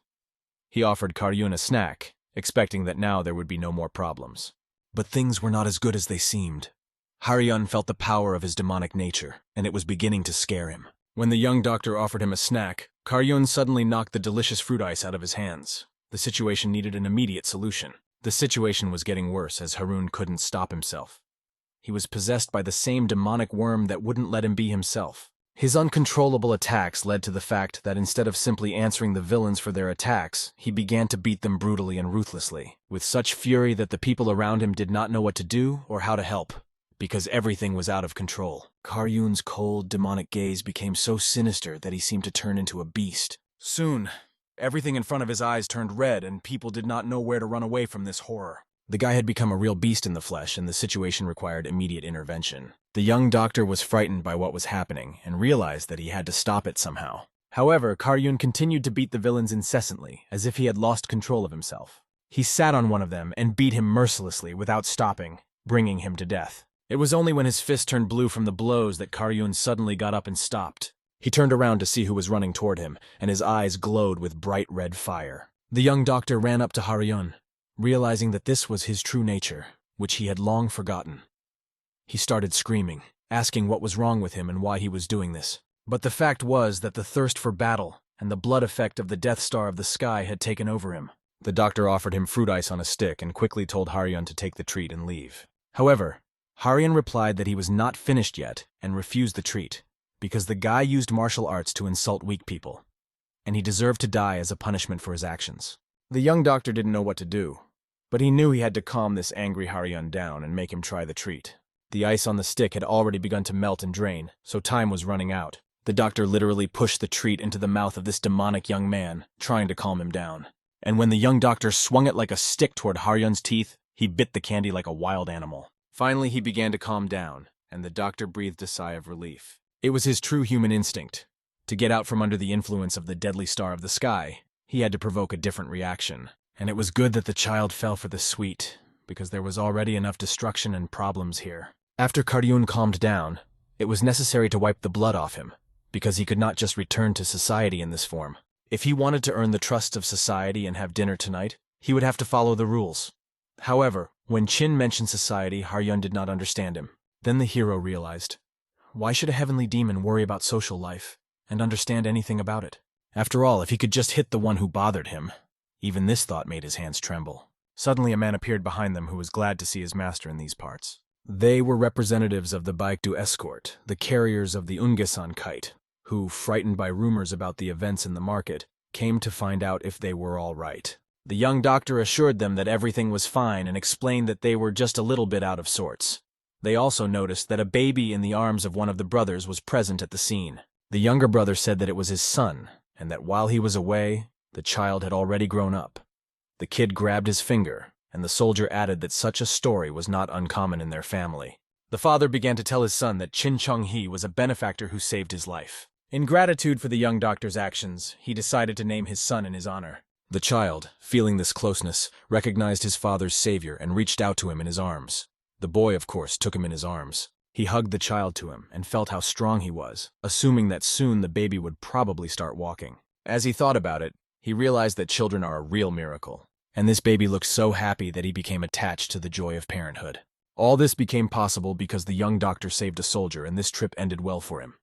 He offered Haryun a snack, expecting that now there would be no more problems. But things were not as good as they seemed. Haryun felt the power of his demonic nature, and it was beginning to scare him. When the young doctor offered him a snack, Haryun suddenly knocked the delicious fruit ice out of his hands. The situation needed an immediate solution. The situation was getting worse as Harun couldn't stop himself. He was possessed by the same demonic worm that wouldn't let him be himself. His uncontrollable attacks led to the fact that instead of simply answering the villains for their attacks, he began to beat them brutally and ruthlessly, with such fury that the people around him did not know what to do or how to help, because everything was out of control. Haryun's cold, demonic gaze became so sinister that he seemed to turn into a beast. Soon, everything in front of his eyes turned red, and people did not know where to run away from this horror. The guy had become a real beast in the flesh, and the situation required immediate intervention. The young doctor was frightened by what was happening and realized that he had to stop it somehow. However, Karyun continued to beat the villains incessantly, as if he had lost control of himself. He sat on one of them and beat him mercilessly without stopping, bringing him to death. It was only when his fist turned blue from the blows that Karyun suddenly got up and stopped. He turned around to see who was running toward him, and his eyes glowed with bright red fire. The young doctor ran up to Karyun, realizing that this was his true nature, which he had long forgotten. He started screaming, asking what was wrong with him and why he was doing this. But the fact was that the thirst for battle and the blood effect of the Death Star of the sky had taken over him. The doctor offered him fruit ice on a stick and quickly told Karyun to take the treat and leave. However, Karyun replied that he was not finished yet and refused the treat, because the guy used martial arts to insult weak people, and he deserved to die as a punishment for his actions. The young doctor didn't know what to do, but he knew he had to calm this angry Karyun down and make him try the treat. The ice on the stick had already begun to melt and drain, so time was running out. The doctor literally pushed the treat into the mouth of this demonic young man, trying to calm him down. And when the young doctor swung it like a stick toward Karyun's teeth, he bit the candy like a wild animal. Finally, he began to calm down, and the doctor breathed a sigh of relief. It was his true human instinct. To get out from under the influence of the deadly star of the sky, he had to provoke a different reaction. And it was good that the child fell for the sweet, because there was already enough destruction and problems here. After Karyun calmed down, it was necessary to wipe the blood off him, because he could not just return to society in this form. If he wanted to earn the trust of society and have dinner tonight, he would have to follow the rules. However, when Chin mentioned society, Karyun did not understand him. Then the hero realized, why should a heavenly demon worry about social life and understand anything about it? After all, if he could just hit the one who bothered him. Even this thought made his hands tremble. Suddenly a man appeared behind them who was glad to see his master in these parts. They were representatives of the Baekdu escort, the carriers of the Ungesan kite, who, frightened by rumors about the events in the market, came to find out if they were all right. The young doctor assured them that everything was fine and explained that they were just a little bit out of sorts. They also noticed that a baby in the arms of one of the brothers was present at the scene. The younger brother said that it was his son, and that while he was away, the child had already grown up. The kid grabbed his finger, and the soldier added that such a story was not uncommon in their family. The father began to tell his son that Chin Chung-hee was a benefactor who saved his life. In gratitude for the young doctor's actions, he decided to name his son in his honor. The child, feeling this closeness, recognized his father's savior and reached out to him in his arms. The boy, of course, took him in his arms. He hugged the child to him and felt how strong he was, assuming that soon the baby would probably start walking. As he thought about it, he realized that children are a real miracle, and this baby looked so happy that he became attached to the joy of parenthood. All this became possible because the young doctor saved a soldier, and this trip ended well for him.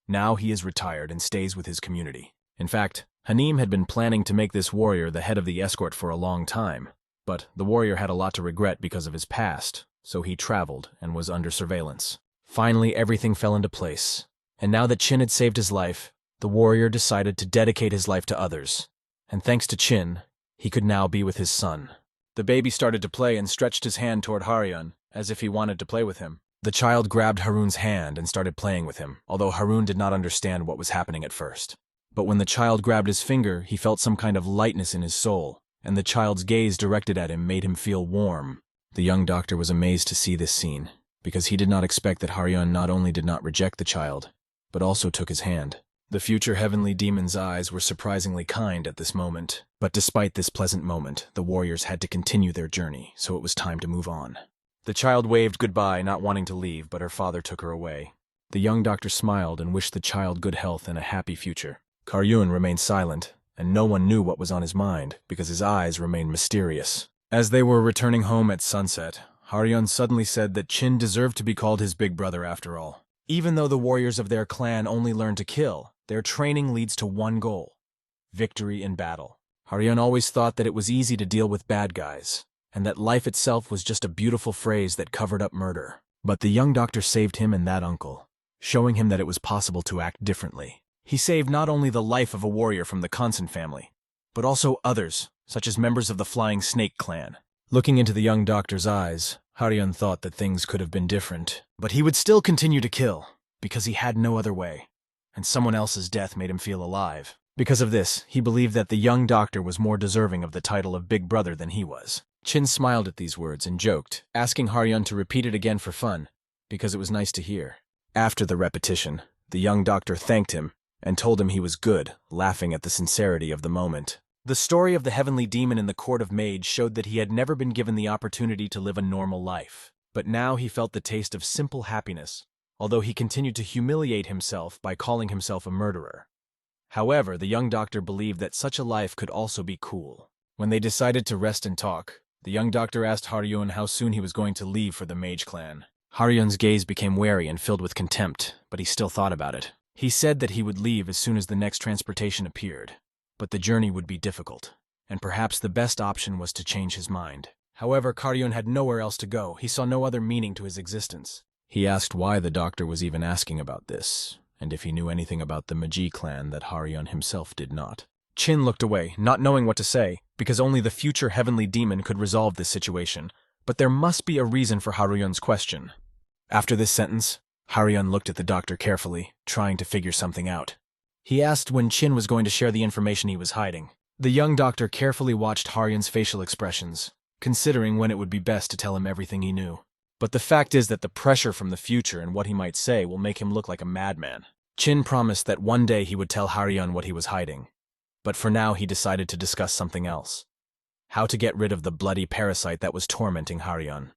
Now he is retired and stays with his community. In fact, Hanim had been planning to make this warrior the head of the escort for a long time, but the warrior had a lot to regret because of his past, so he traveled and was under surveillance. Finally, everything fell into place, and now that Chin had saved his life, the warrior decided to dedicate his life to others. And thanks to Chin, he could now be with his son. The baby started to play and stretched his hand toward Karyun, as if he wanted to play with him. The child grabbed Harun's hand and started playing with him, although Harun did not understand what was happening at first. But when the child grabbed his finger, he felt some kind of lightness in his soul, and the child's gaze directed at him made him feel warm. The young doctor was amazed to see this scene, because he did not expect that Karyun not only did not reject the child, but also took his hand. The future heavenly demon's eyes were surprisingly kind at this moment, but despite this pleasant moment, the warriors had to continue their journey, so it was time to move on. The child waved goodbye, not wanting to leave, but her father took her away. The young doctor smiled and wished the child good health and a happy future. Karyun remained silent, and no one knew what was on his mind, because his eyes remained mysterious. As they were returning home at sunset, Karyun suddenly said that Chin deserved to be called his big brother after all. Even though the warriors of their clan only learn to kill, their training leads to one goal: victory in battle. Karyun always thought that it was easy to deal with bad guys, and that life itself was just a beautiful phrase that covered up murder. But the young doctor saved him and that uncle, showing him that it was possible to act differently. He saved not only the life of a warrior from the Kansen family, but also others, such as members of the Flying Snake clan. Looking into the young doctor's eyes, Karyun thought that things could have been different, but he would still continue to kill, because he had no other way, and someone else's death made him feel alive. Because of this, he believed that the young doctor was more deserving of the title of Big Brother than he was. Chin smiled at these words and joked, asking Karyun to repeat it again for fun, because it was nice to hear. After the repetition, the young doctor thanked him and told him he was good, laughing at the sincerity of the moment. The story of the heavenly demon in the court of mage showed that he had never been given the opportunity to live a normal life. But now he felt the taste of simple happiness, although he continued to humiliate himself by calling himself a murderer. However, the young doctor believed that such a life could also be cool. When they decided to rest and talk, the young doctor asked Haryun how soon he was going to leave for the mage clan. Haryun's gaze became wary and filled with contempt, but he still thought about it. He said that he would leave as soon as the next transportation appeared, but the journey would be difficult, and perhaps the best option was to change his mind. However, Haryun had nowhere else to go. He saw no other meaning to his existence. He asked why the doctor was even asking about this, and if he knew anything about the Magi clan that Haryun himself did not. Chin looked away, not knowing what to say, because only the future heavenly demon could resolve this situation, but there must be a reason for Haryun's question. After this sentence, Haryun looked at the doctor carefully, trying to figure something out. He asked when Chin was going to share the information he was hiding. The young doctor carefully watched Haryun's facial expressions, considering when it would be best to tell him everything he knew. But the fact is that the pressure from the future and what he might say will make him look like a madman. Chin promised that one day he would tell Haryun what he was hiding. But for now he decided to discuss something else. How to get rid of the bloody parasite that was tormenting Haryun.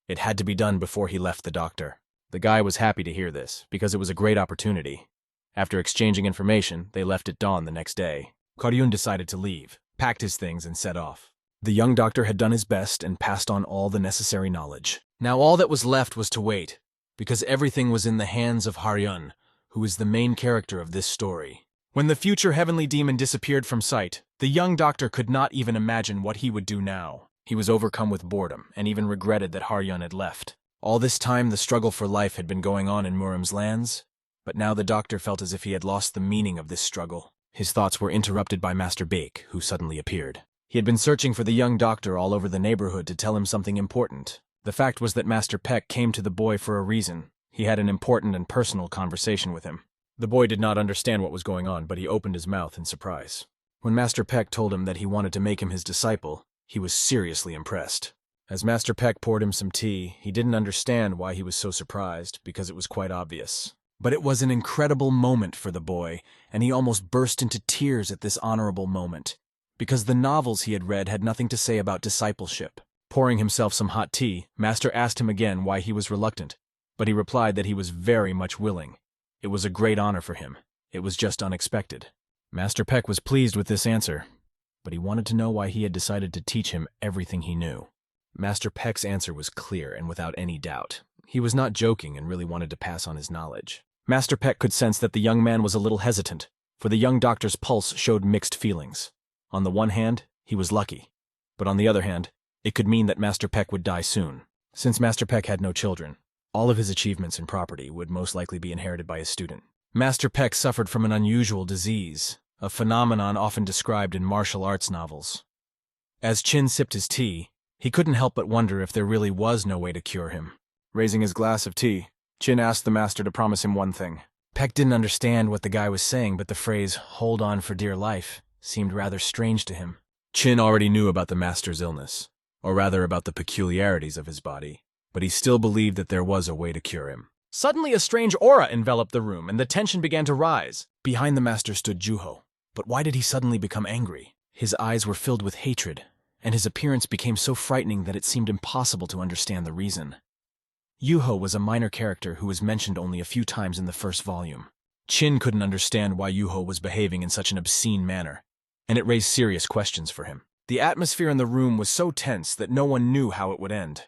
It had to be done before he left the doctor. The guy was happy to hear this, because it was a great opportunity. After exchanging information, they left at dawn the next day. Haryun decided to leave, packed his things, and set off. The young doctor had done his best and passed on all the necessary knowledge. Now all that was left was to wait, because everything was in the hands of Haryun, who is the main character of this story. When the future heavenly demon disappeared from sight, the young doctor could not even imagine what he would do now. He was overcome with boredom, and even regretted that Haryun had left. All this time the struggle for life had been going on in Murim's lands, but now the doctor felt as if he had lost the meaning of this struggle. His thoughts were interrupted by Master Bake, who suddenly appeared. He had been searching for the young doctor all over the neighborhood to tell him something important. The fact was that Master Peck came to the boy for a reason. He had an important and personal conversation with him. The boy did not understand what was going on, but he opened his mouth in surprise. When Master Peck told him that he wanted to make him his disciple, he was seriously impressed. As Master Peck poured him some tea, he didn't understand why he was so surprised, because it was quite obvious. But it was an incredible moment for the boy, and he almost burst into tears at this honorable moment, because the novels he had read had nothing to say about discipleship. Pouring himself some hot tea, Master asked him again why he was reluctant, but he replied that he was very much willing. It was a great honor for him. It was just unexpected. Master Peck was pleased with this answer, but he wanted to know why he had decided to teach him everything he knew. Master Peck's answer was clear and without any doubt. He was not joking and really wanted to pass on his knowledge. Master Peck could sense that the young man was a little hesitant, for the young doctor's pulse showed mixed feelings. On the one hand, he was lucky, but on the other hand, it could mean that Master Peck would die soon. Since Master Peck had no children, all of his achievements and property would most likely be inherited by his student. Master Peck suffered from an unusual disease, a phenomenon often described in martial arts novels. As Chin sipped his tea, he couldn't help but wonder if there really was no way to cure him. Raising his glass of tea, Chin asked the master to promise him one thing. Peck didn't understand what the guy was saying, but the phrase, "hold on for dear life," seemed rather strange to him. Chin already knew about the master's illness, or rather about the peculiarities of his body, but he still believed that there was a way to cure him. Suddenly a strange aura enveloped the room, and the tension began to rise. Behind the master stood Juho. But why did he suddenly become angry? His eyes were filled with hatred, and his appearance became so frightening that it seemed impossible to understand the reason. Yuho was a minor character who was mentioned only a few times in the first volume. Chin couldn't understand why Yuho was behaving in such an obscene manner, and it raised serious questions for him. The atmosphere in the room was so tense that no one knew how it would end.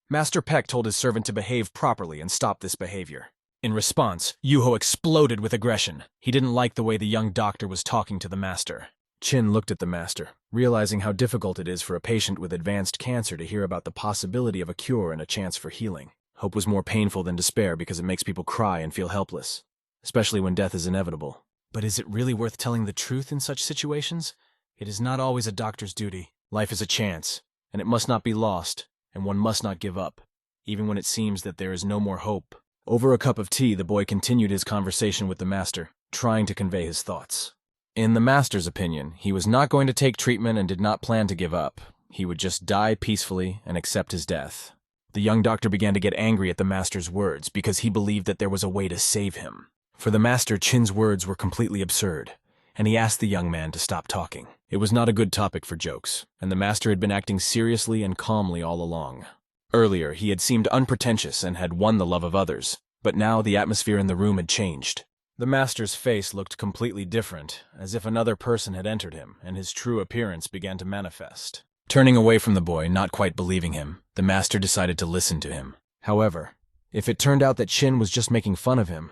Master Peck told his servant to behave properly and stop this behavior. In response, Yuho exploded with aggression. He didn't like the way the young doctor was talking to the master. Chin looked at the master, realizing how difficult it is for a patient with advanced cancer to hear about the possibility of a cure and a chance for healing. Hope was more painful than despair because it makes people cry and feel helpless, especially when death is inevitable. But is it really worth telling the truth in such situations? It is not always a doctor's duty. Life is a chance, and it must not be lost, and one must not give up, even when it seems that there is no more hope. Over a cup of tea, the boy continued his conversation with the master, trying to convey his thoughts. In the master's opinion, he was not going to take treatment and did not plan to give up. He would just die peacefully and accept his death. The young doctor began to get angry at the master's words because he believed that there was a way to save him. For the master, Chin's words were completely absurd, and he asked the young man to stop talking. It was not a good topic for jokes, and the master had been acting seriously and calmly all along. Earlier, he had seemed unpretentious and had won the love of others, but now the atmosphere in the room had changed. The master's face looked completely different, as if another person had entered him, and his true appearance began to manifest. Turning away from the boy, not quite believing him, the master decided to listen to him. However, if it turned out that Chin was just making fun of him,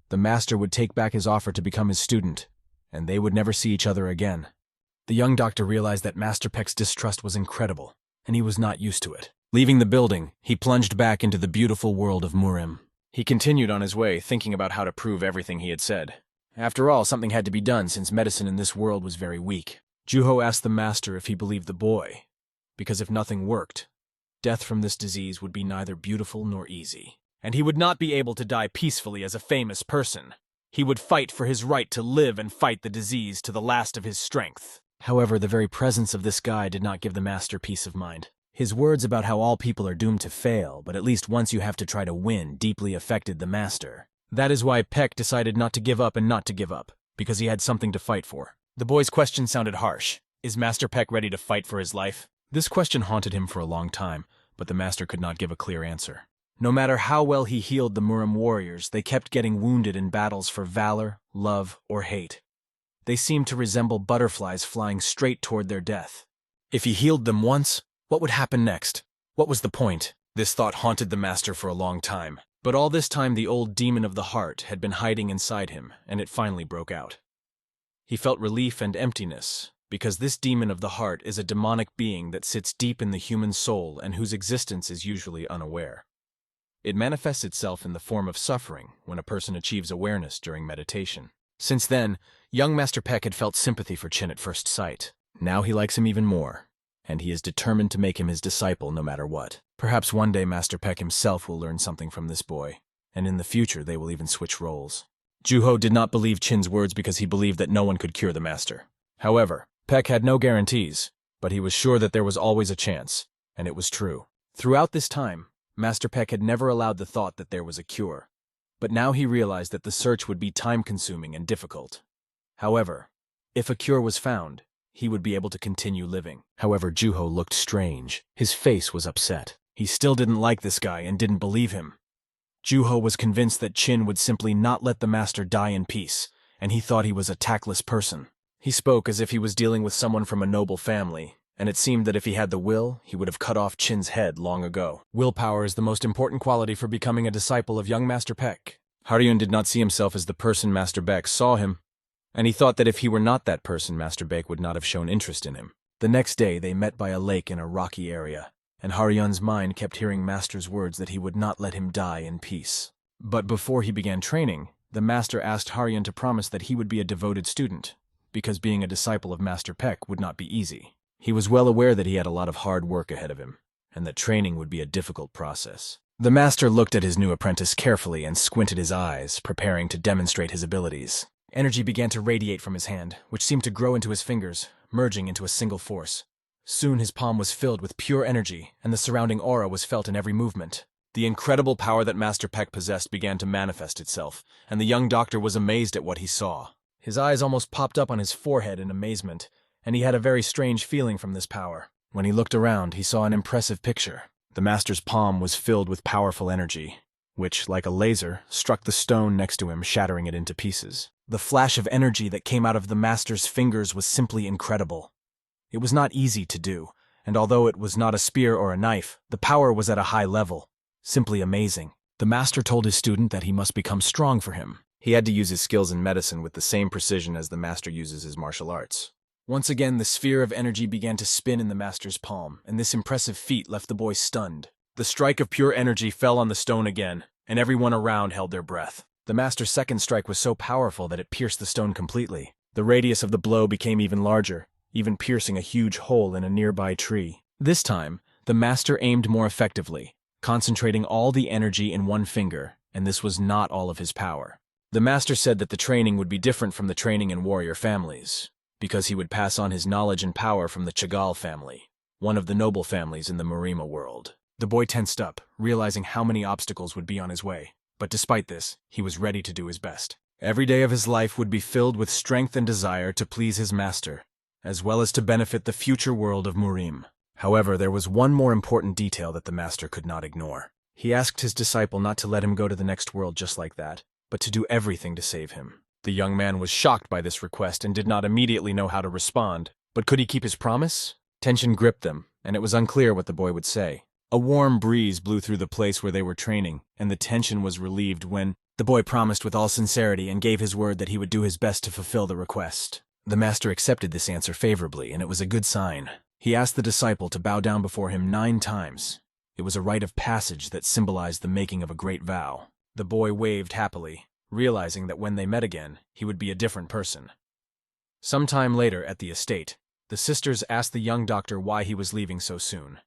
the master would take back his offer to become his student, and they would never see each other again. The young doctor realized that Master Peck's distrust was incredible, and he was not used to it. Leaving the building, he plunged back into the beautiful world of Murim. He continued on his way, thinking about how to prove everything he had said. After all, something had to be done since medicine in this world was very weak. Juho asked the master if he believed the boy, because if nothing worked, death from this disease would be neither beautiful nor easy. And he would not be able to die peacefully as a famous person. He would fight for his right to live and fight the disease to the last of his strength. However, the very presence of this guy did not give the master peace of mind. His words about how all people are doomed to fail, but at least once you have to try to win, deeply affected the master. That is why Peck decided not to give up and not to give up, because he had something to fight for. The boy's question sounded harsh. Is Master Peck ready to fight for his life? This question haunted him for a long time, but the master could not give a clear answer. No matter how well he healed the Murim warriors, they kept getting wounded in battles for valor, love, or hate. They seemed to resemble butterflies flying straight toward their death. If he healed them once, what would happen next? What was the point? This thought haunted the master for a long time. But all this time the old demon of the heart had been hiding inside him, and it finally broke out. He felt relief and emptiness, because this demon of the heart is a demonic being that sits deep in the human soul and whose existence is usually unaware. It manifests itself in the form of suffering when a person achieves awareness during meditation. Since then, young Master Peck had felt sympathy for Chin at first sight. Now he likes him even more, and he is determined to make him his disciple no matter what. Perhaps one day Master Peck himself will learn something from this boy, and in the future they will even switch roles. Juho did not believe Chin's words because he believed that no one could cure the master. However, Peck had no guarantees, but he was sure that there was always a chance, and it was true. Throughout this time, Master Peck had never allowed the thought that there was a cure, but now he realized that the search would be time-consuming and difficult. However, if a cure was found, he would be able to continue living. However, Juho looked strange. His face was upset. He still didn't like this guy and didn't believe him. Juho was convinced that Chin would simply not let the master die in peace, and he thought he was a tactless person. He spoke as if he was dealing with someone from a noble family, and it seemed that if he had the will, he would have cut off Chin's head long ago. Willpower is the most important quality for becoming a disciple of young Master Peck. Haryun did not see himself as the person Master Peck saw him, and he thought that if he were not that person, Master Peck would not have shown interest in him. The next day, they met by a lake in a rocky area, and Haryun's mind kept hearing Master's words that he would not let him die in peace. But before he began training, the Master asked Haryun to promise that he would be a devoted student, because being a disciple of Master Peck would not be easy. He was well aware that he had a lot of hard work ahead of him, and that training would be a difficult process. The master looked at his new apprentice carefully and squinted his eyes, preparing to demonstrate his abilities. Energy began to radiate from his hand, which seemed to grow into his fingers, merging into a single force. Soon his palm was filled with pure energy, and the surrounding aura was felt in every movement. The incredible power that Master Peck possessed began to manifest itself, and the young doctor was amazed at what he saw. His eyes almost popped up on his forehead in amazement, and he had a very strange feeling from this power. When he looked around, he saw an impressive picture. The master's palm was filled with powerful energy, which, like a laser, struck the stone next to him, shattering it into pieces. The flash of energy that came out of the master's fingers was simply incredible. It was not easy to do, and although it was not a spear or a knife, the power was at a high level. Simply amazing. The master told his student that he must become strong for him. He had to use his skills in medicine with the same precision as the master uses his martial arts. Once again, the sphere of energy began to spin in the master's palm, and this impressive feat left the boy stunned. The strike of pure energy fell on the stone again, and everyone around held their breath. The master's second strike was so powerful that it pierced the stone completely. The radius of the blow became even larger, even piercing a huge hole in a nearby tree. This time, the master aimed more effectively, concentrating all the energy in one finger, and this was not all of his power. The master said that the training would be different from the training in warrior families, because he would pass on his knowledge and power from the Chagall family, one of the noble families in the Marima world. The boy tensed up, realizing how many obstacles would be on his way, but despite this, he was ready to do his best. Every day of his life would be filled with strength and desire to please his master, as well as to benefit the future world of Murim. However, there was one more important detail that the master could not ignore. He asked his disciple not to let him go to the next world just like that, but to do everything to save him. The young man was shocked by this request and did not immediately know how to respond. But could he keep his promise? Tension gripped them, and it was unclear what the boy would say. A warm breeze blew through the place where they were training, and the tension was relieved when the boy promised with all sincerity and gave his word that he would do his best to fulfill the request. The master accepted this answer favorably, and it was a good sign. He asked the disciple to bow down before him 9 times. It was a rite of passage that symbolized the making of a great vow. The boy waved happily, realizing that when they met again, he would be a different person. Sometime later at the estate, the sisters asked the young doctor why he was leaving so soon.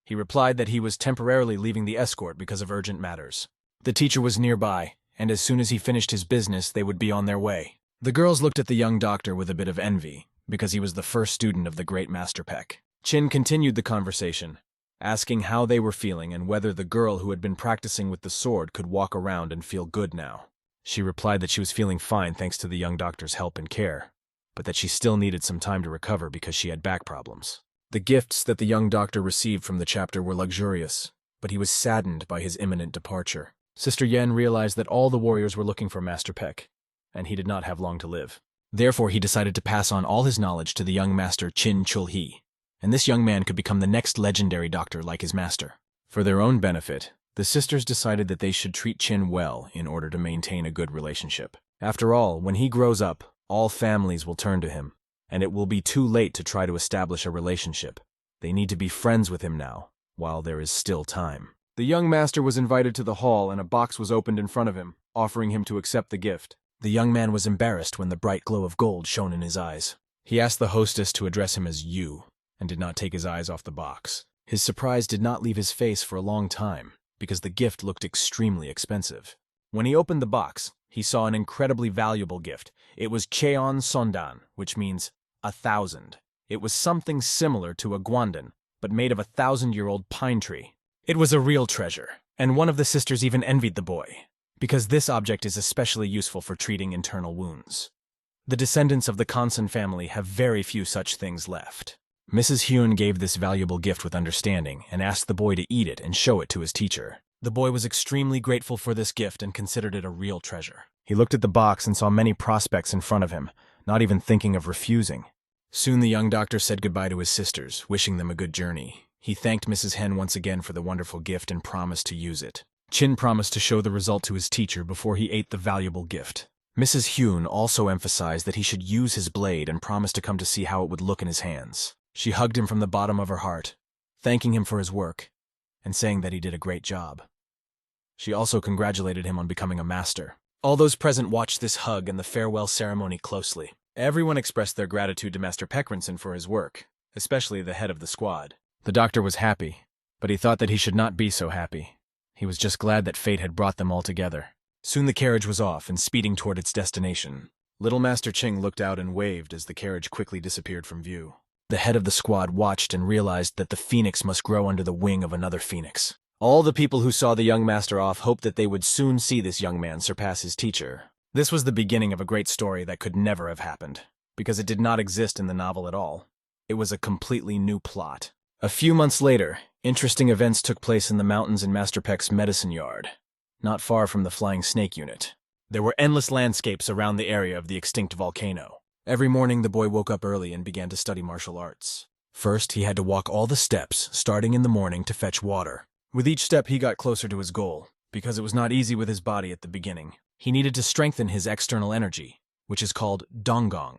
He replied that he was temporarily leaving the escort because of urgent matters. The teacher was nearby, and as soon as he finished his business, they would be on their way. The girls looked at the young doctor with a bit of envy, because he was the first student of the great Master Peck. Chin continued the conversation, asking how they were feeling and whether the girl who had been practicing with the sword could walk around and feel good now. She replied that she was feeling fine thanks to the young doctor's help and care, but that she still needed some time to recover because she had back problems. The gifts that the young doctor received from the chapter were luxurious, but he was saddened by his imminent departure. Sister Yen realized that all the warriors were looking for Master Peck, and he did not have long to live. Therefore, he decided to pass on all his knowledge to the young master Chin Chul-He, and this young man could become the next legendary doctor like his master. For their own benefit, the sisters decided that they should treat Chin well in order to maintain a good relationship. After all, when he grows up, all families will turn to him, and it will be too late to try to establish a relationship. They need to be friends with him now, while there is still time. The young master was invited to the hall and a box was opened in front of him, offering him to accept the gift. The young man was embarrassed when the bright glow of gold shone in his eyes. He asked the hostess to address him as you, and did not take his eyes off the box. His surprise did not leave his face for a long time, because the gift looked extremely expensive. When he opened the box, he saw an incredibly valuable gift. It was Cheon Sondan, which means 1,000. It was something similar to a guandan, but made of a 1,000-year-old pine tree. It was a real treasure, and one of the sisters even envied the boy, because this object is especially useful for treating internal wounds. The descendants of the Kansan family have very few such things left. Mrs. Hyun gave this valuable gift with understanding and asked the boy to eat it and show it to his teacher. The boy was extremely grateful for this gift and considered it a real treasure. He looked at the box and saw many prospects in front of him, not even thinking of refusing. Soon the young doctor said goodbye to his sisters, wishing them a good journey. He thanked Mrs. Hen once again for the wonderful gift and promised to use it. Chin promised to show the result to his teacher before he ate the valuable gift. Mrs. Hyun also emphasized that he should use his blade and promised to come to see how it would look in his hands. She hugged him from the bottom of her heart, thanking him for his work, and saying that he did a great job. She also congratulated him on becoming a master. All those present watched this hug and the farewell ceremony closely. Everyone expressed their gratitude to Master Peckrinson for his work, especially the head of the squad. The doctor was happy, but he thought that he should not be so happy. He was just glad that fate had brought them all together. Soon the carriage was off and speeding toward its destination. Little Master Ching looked out and waved as the carriage quickly disappeared from view. The head of the squad watched and realized that the phoenix must grow under the wing of another phoenix. All the people who saw the young master off hoped that they would soon see this young man surpass his teacher. This was the beginning of a great story that could never have happened, because it did not exist in the novel at all. It was a completely new plot. A few months later, interesting events took place in the mountains in Master Peck's medicine yard, not far from the Flying Snake unit. There were endless landscapes around the area of the extinct volcano. Every morning the boy woke up early and began to study martial arts. First, he had to walk all the steps, starting in the morning to fetch water. With each step he got closer to his goal, because it was not easy with his body at the beginning. He needed to strengthen his external energy, which is called Donggong.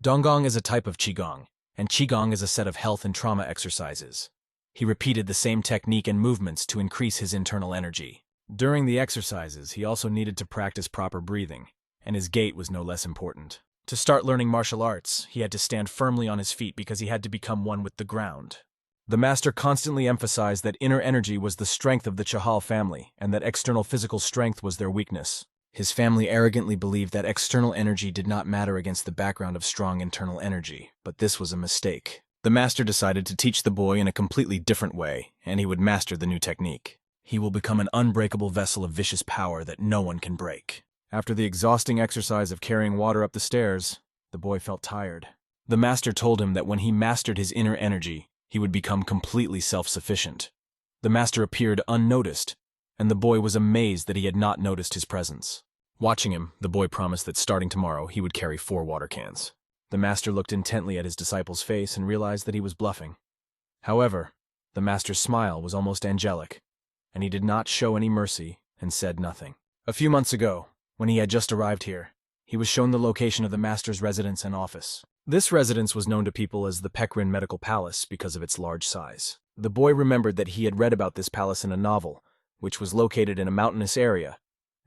Donggong is a type of Qigong, and Qigong is a set of health and trauma exercises. He repeated the same technique and movements to increase his internal energy. During the exercises, he also needed to practice proper breathing, and his gait was no less important. To start learning martial arts, he had to stand firmly on his feet because he had to become one with the ground. The master constantly emphasized that inner energy was the strength of the Chahal family, and that external physical strength was their weakness. His family arrogantly believed that external energy did not matter against the background of strong internal energy, but this was a mistake. The master decided to teach the boy in a completely different way, and he would master the new technique. He will become an unbreakable vessel of vicious power that no one can break. After the exhausting exercise of carrying water up the stairs, the boy felt tired. The master told him that when he mastered his inner energy, he would become completely self-sufficient. The master appeared unnoticed, and the boy was amazed that he had not noticed his presence. Watching him, the boy promised that starting tomorrow he would carry 4 water cans. The master looked intently at his disciple's face and realized that he was bluffing. However, the master's smile was almost angelic, and he did not show any mercy and said nothing. A few months ago, when he had just arrived here, he was shown the location of the master's residence and office. This residence was known to people as the Peck Medical Palace because of its large size. The boy remembered that he had read about this palace in a novel, which was located in a mountainous area,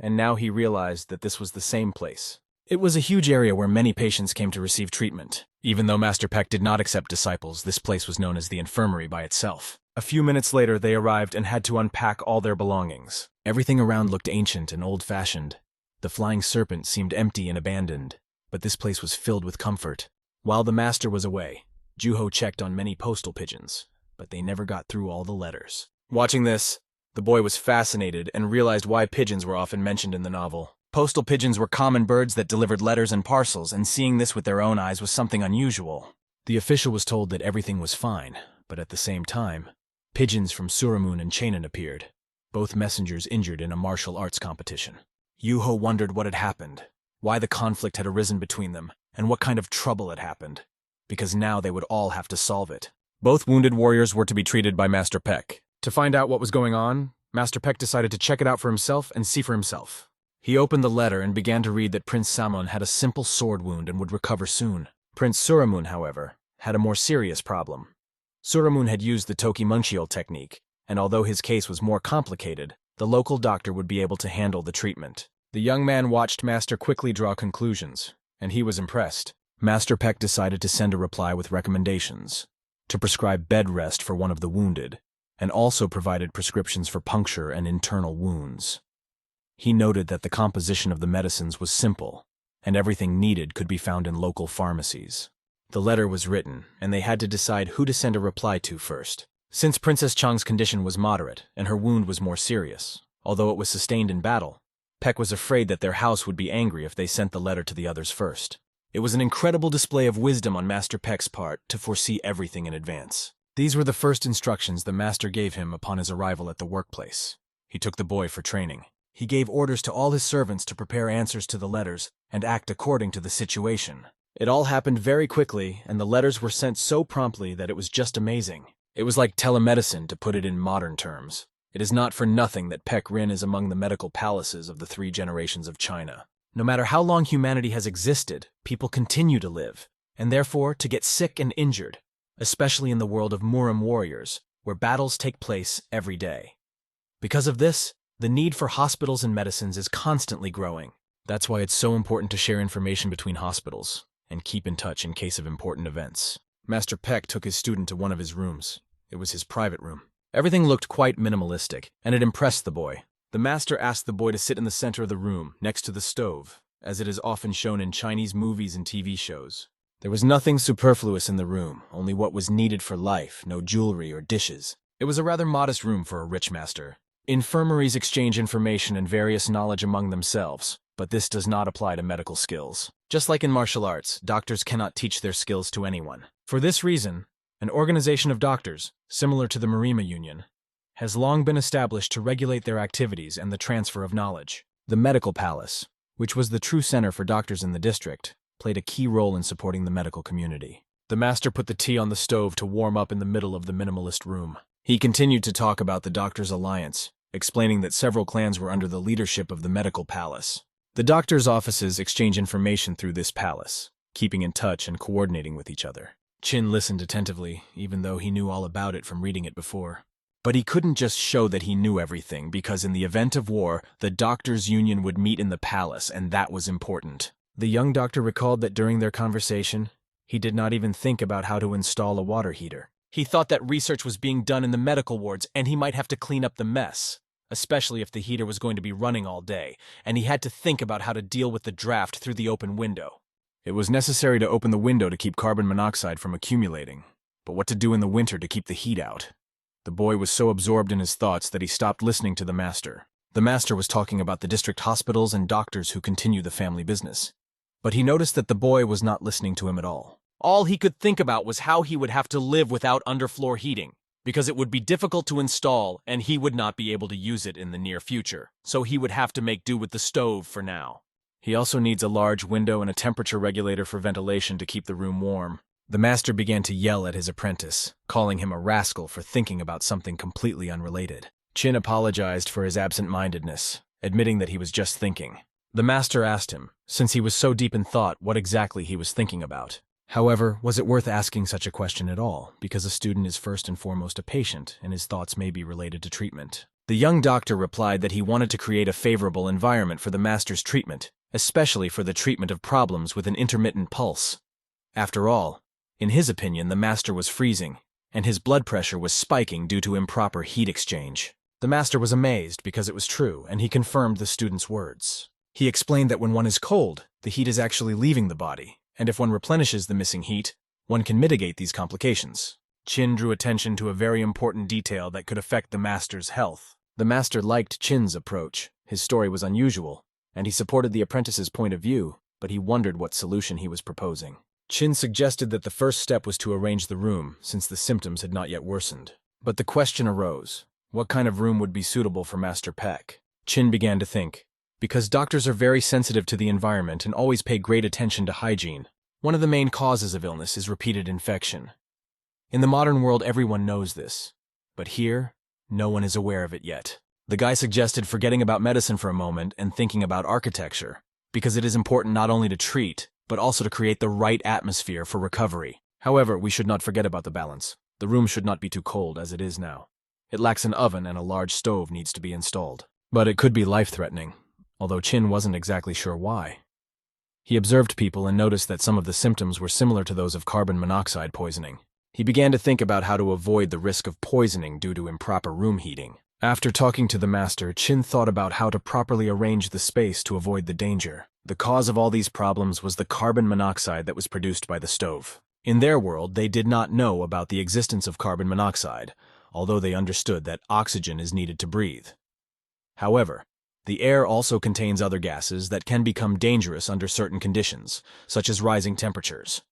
and now he realized that this was the same place. It was a huge area where many patients came to receive treatment. Even though Master Peck did not accept disciples, this place was known as the infirmary by itself. A few minutes later, they arrived and had to unpack all their belongings. Everything around looked ancient and old-fashioned. The flying serpent seemed empty and abandoned, but this place was filled with comfort. While the master was away, Juho checked on many postal pigeons, but they never got through all the letters. Watching this, the boy was fascinated and realized why pigeons were often mentioned in the novel. Postal pigeons were common birds that delivered letters and parcels, and seeing this with their own eyes was something unusual. The official was told that everything was fine, but at the same time, pigeons from Suramun and Chainin appeared, both messengers injured in a martial arts competition. Yuho wondered what had happened, why the conflict had arisen between them, and what kind of trouble had happened, because now they would all have to solve it. Both wounded warriors were to be treated by Master Peck. To find out what was going on, Master Peck decided to check it out for himself and see for himself. He opened the letter and began to read that Prince Samon had a simple sword wound and would recover soon. Prince Suramun, however, had a more serious problem. Suramun had used the Toki Munchiol technique, and although his case was more complicated, the local doctor would be able to handle the treatment. The young man watched Master quickly draw conclusions, and he was impressed. Master Peck decided to send a reply with recommendations, to prescribe bed rest for one of the wounded, and also provided prescriptions for puncture and internal wounds. He noted that the composition of the medicines was simple, and everything needed could be found in local pharmacies. The letter was written, and they had to decide who to send a reply to first. Since Princess Chang's condition was moderate, and her wound was more serious, although it was sustained in battle, Peck was afraid that their house would be angry if they sent the letter to the others first. It was an incredible display of wisdom on Master Peck's part to foresee everything in advance. These were the first instructions the master gave him upon his arrival at the workplace. He took the boy for training. He gave orders to all his servants to prepare answers to the letters and act according to the situation. It all happened very quickly, and the letters were sent so promptly that it was just amazing. It was like telemedicine, to put it in modern terms. It is not for nothing that Peck Rin is among the medical palaces of the 3 generations of China. No matter how long humanity has existed, people continue to live, and therefore to get sick and injured, especially in the world of Murim warriors, where battles take place every day. Because of this, the need for hospitals and medicines is constantly growing. That's why it's so important to share information between hospitals and keep in touch in case of important events. Master Peck took his student to one of his rooms. It was his private room. Everything looked quite minimalistic, and it impressed the boy. The master asked the boy to sit in the center of the room, next to the stove, as it is often shown in Chinese movies and TV shows. There was nothing superfluous in the room, only what was needed for life, no jewelry or dishes. It was a rather modest room for a rich master. Infirmaries exchange information and various knowledge among themselves, but this does not apply to medical skills. Just like in martial arts, doctors cannot teach their skills to anyone. For this reason, an organization of doctors, similar to the Marima Union, has long been established to regulate their activities and the transfer of knowledge. The medical palace, which was the true center for doctors in the district, played a key role in supporting the medical community. The master put the tea on the stove to warm up in the middle of the minimalist room. He continued to talk about the Doctors' Alliance, explaining that several clans were under the leadership of the medical palace. The doctors' offices exchange information through this palace, keeping in touch and coordinating with each other. Chin listened attentively, even though he knew all about it from reading it before. But he couldn't just show that he knew everything, because in the event of war, the Doctors' Union would meet in the palace, and that was important. The young doctor recalled that during their conversation, he did not even think about how to install a water heater. He thought that research was being done in the medical wards, and he might have to clean up the mess, especially if the heater was going to be running all day, and he had to think about how to deal with the draft through the open window. It was necessary to open the window to keep carbon monoxide from accumulating, but what to do in the winter to keep the heat out? The boy was so absorbed in his thoughts that he stopped listening to the master. The master was talking about the district hospitals and doctors who continue the family business. But he noticed that the boy was not listening to him at all. All he could think about was how he would have to live without underfloor heating, because it would be difficult to install and he would not be able to use it in the near future, so he would have to make do with the stove for now. He also needs a large window and a temperature regulator for ventilation to keep the room warm. The master began to yell at his apprentice, calling him a rascal for thinking about something completely unrelated. Chin apologized for his absent-mindedness, admitting that he was just thinking. The master asked him, since he was so deep in thought, what exactly he was thinking about. However, was it worth asking such a question at all, because a student is first and foremost a patient, and his thoughts may be related to treatment? The young doctor replied that he wanted to create a favorable environment for the master's treatment, especially for the treatment of problems with an intermittent pulse. After all, in his opinion, the master was freezing, and his blood pressure was spiking due to improper heat exchange. The master was amazed because it was true, and he confirmed the student's words. He explained that when one is cold, the heat is actually leaving the body, and if one replenishes the missing heat, one can mitigate these complications. Chin drew attention to a very important detail that could affect the master's health. The master liked Chin's approach. His story was unusual, and he supported the apprentice's point of view, but he wondered what solution he was proposing. Chin suggested that the first step was to arrange the room, since the symptoms had not yet worsened. But the question arose, what kind of room would be suitable for Master Peck? Chin began to think. Because doctors are very sensitive to the environment and always pay great attention to hygiene, one of the main causes of illness is repeated infection. In the modern world, everyone knows this. But here, no one is aware of it yet. The guy suggested forgetting about medicine for a moment and thinking about architecture, because it is important not only to treat, but also to create the right atmosphere for recovery. However, we should not forget about the balance. The room should not be too cold as it is now. It lacks an oven and a large stove needs to be installed. But it could be life-threatening, although Chin wasn't exactly sure why. He observed people and noticed that some of the symptoms were similar to those of carbon monoxide poisoning. He began to think about how to avoid the risk of poisoning due to improper room heating. After talking to the master, Chin thought about how to properly arrange the space to avoid the danger. The cause of all these problems was the carbon monoxide that was produced by the stove. In their world, they did not know about the existence of carbon monoxide, although they understood that oxygen is needed to breathe. However, the air also contains other gases that can become dangerous under certain conditions, such as rising temperatures.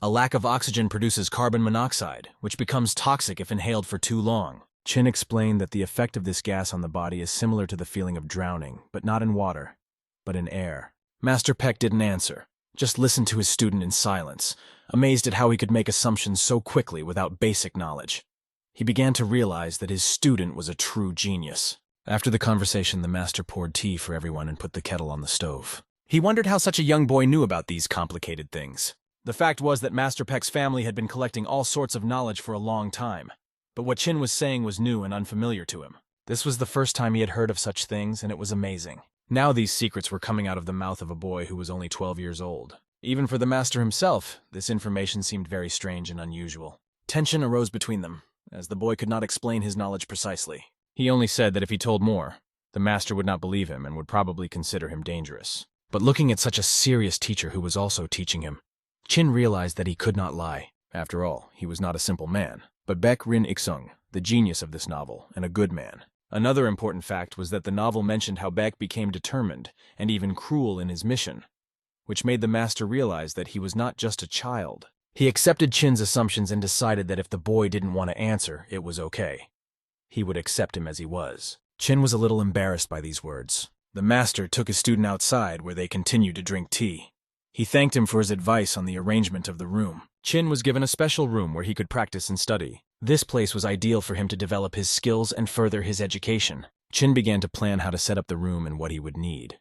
A lack of oxygen produces carbon monoxide, which becomes toxic if inhaled for too long. Chin explained that the effect of this gas on the body is similar to the feeling of drowning, but not in water, but in air. Master Peck didn't answer, just listened to his student in silence, amazed at how he could make assumptions so quickly without basic knowledge. He began to realize that his student was a true genius. After the conversation, the master poured tea for everyone and put the kettle on the stove. He wondered how such a young boy knew about these complicated things. The fact was that Master Peck's family had been collecting all sorts of knowledge for a long time, but what Chin was saying was new and unfamiliar to him. This was the first time he had heard of such things, and it was amazing. Now these secrets were coming out of the mouth of a boy who was only 12 years old. Even for the master himself, this information seemed very strange and unusual. Tension arose between them, as the boy could not explain his knowledge precisely. He only said that if he told more, the master would not believe him and would probably consider him dangerous. But looking at such a serious teacher who was also teaching him, Chin realized that he could not lie. After all, he was not a simple man, but Baek Rin Iksung, the genius of this novel, and a good man. Another important fact was that the novel mentioned how Baek became determined and even cruel in his mission, which made the master realize that he was not just a child. He accepted Chin's assumptions and decided that if the boy didn't want to answer, it was okay. He would accept him as he was. Chin was a little embarrassed by these words. The master took his student outside where they continued to drink tea. He thanked him for his advice on the arrangement of the room. Chin was given a special room where he could practice and study. This place was ideal for him to develop his skills and further his education. Chin began to plan how to set up the room and what he would need.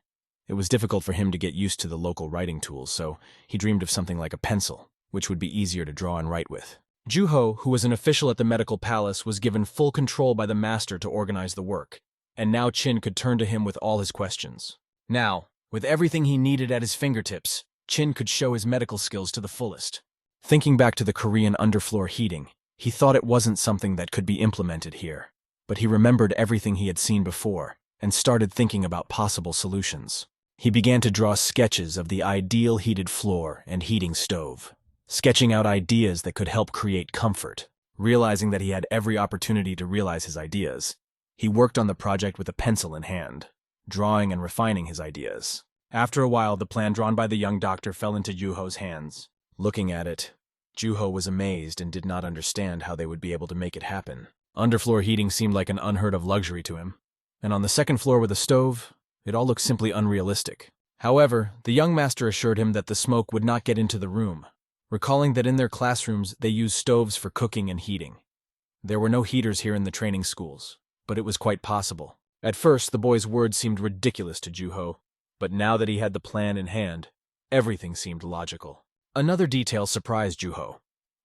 It was difficult for him to get used to the local writing tools, so he dreamed of something like a pencil, which would be easier to draw and write with. Juho, who was an official at the medical palace, was given full control by the master to organize the work, and now Chin could turn to him with all his questions. Now, with everything he needed at his fingertips, Chin could show his medical skills to the fullest. Thinking back to the Korean underfloor heating, he thought it wasn't something that could be implemented here, but he remembered everything he had seen before and started thinking about possible solutions. He began to draw sketches of the ideal heated floor and heating stove, sketching out ideas that could help create comfort. Realizing that he had every opportunity to realize his ideas, He worked on the project with a pencil in hand, drawing and refining his ideas. After a while, the plan drawn by the young doctor fell into Juho's hands. Looking at it, Juho was amazed and did not understand how they would be able to make it happen. Underfloor heating seemed like an unheard-of luxury to him, and on the second floor with a stove, it all looked simply unrealistic. However, the young master assured him that the smoke would not get into the room, recalling that in their classrooms they used stoves for cooking and heating. There were no heaters here in the training schools, but it was quite possible. At first, the boy's words seemed ridiculous to Juho, but now that he had the plan in hand, everything seemed logical. Another detail surprised Juho.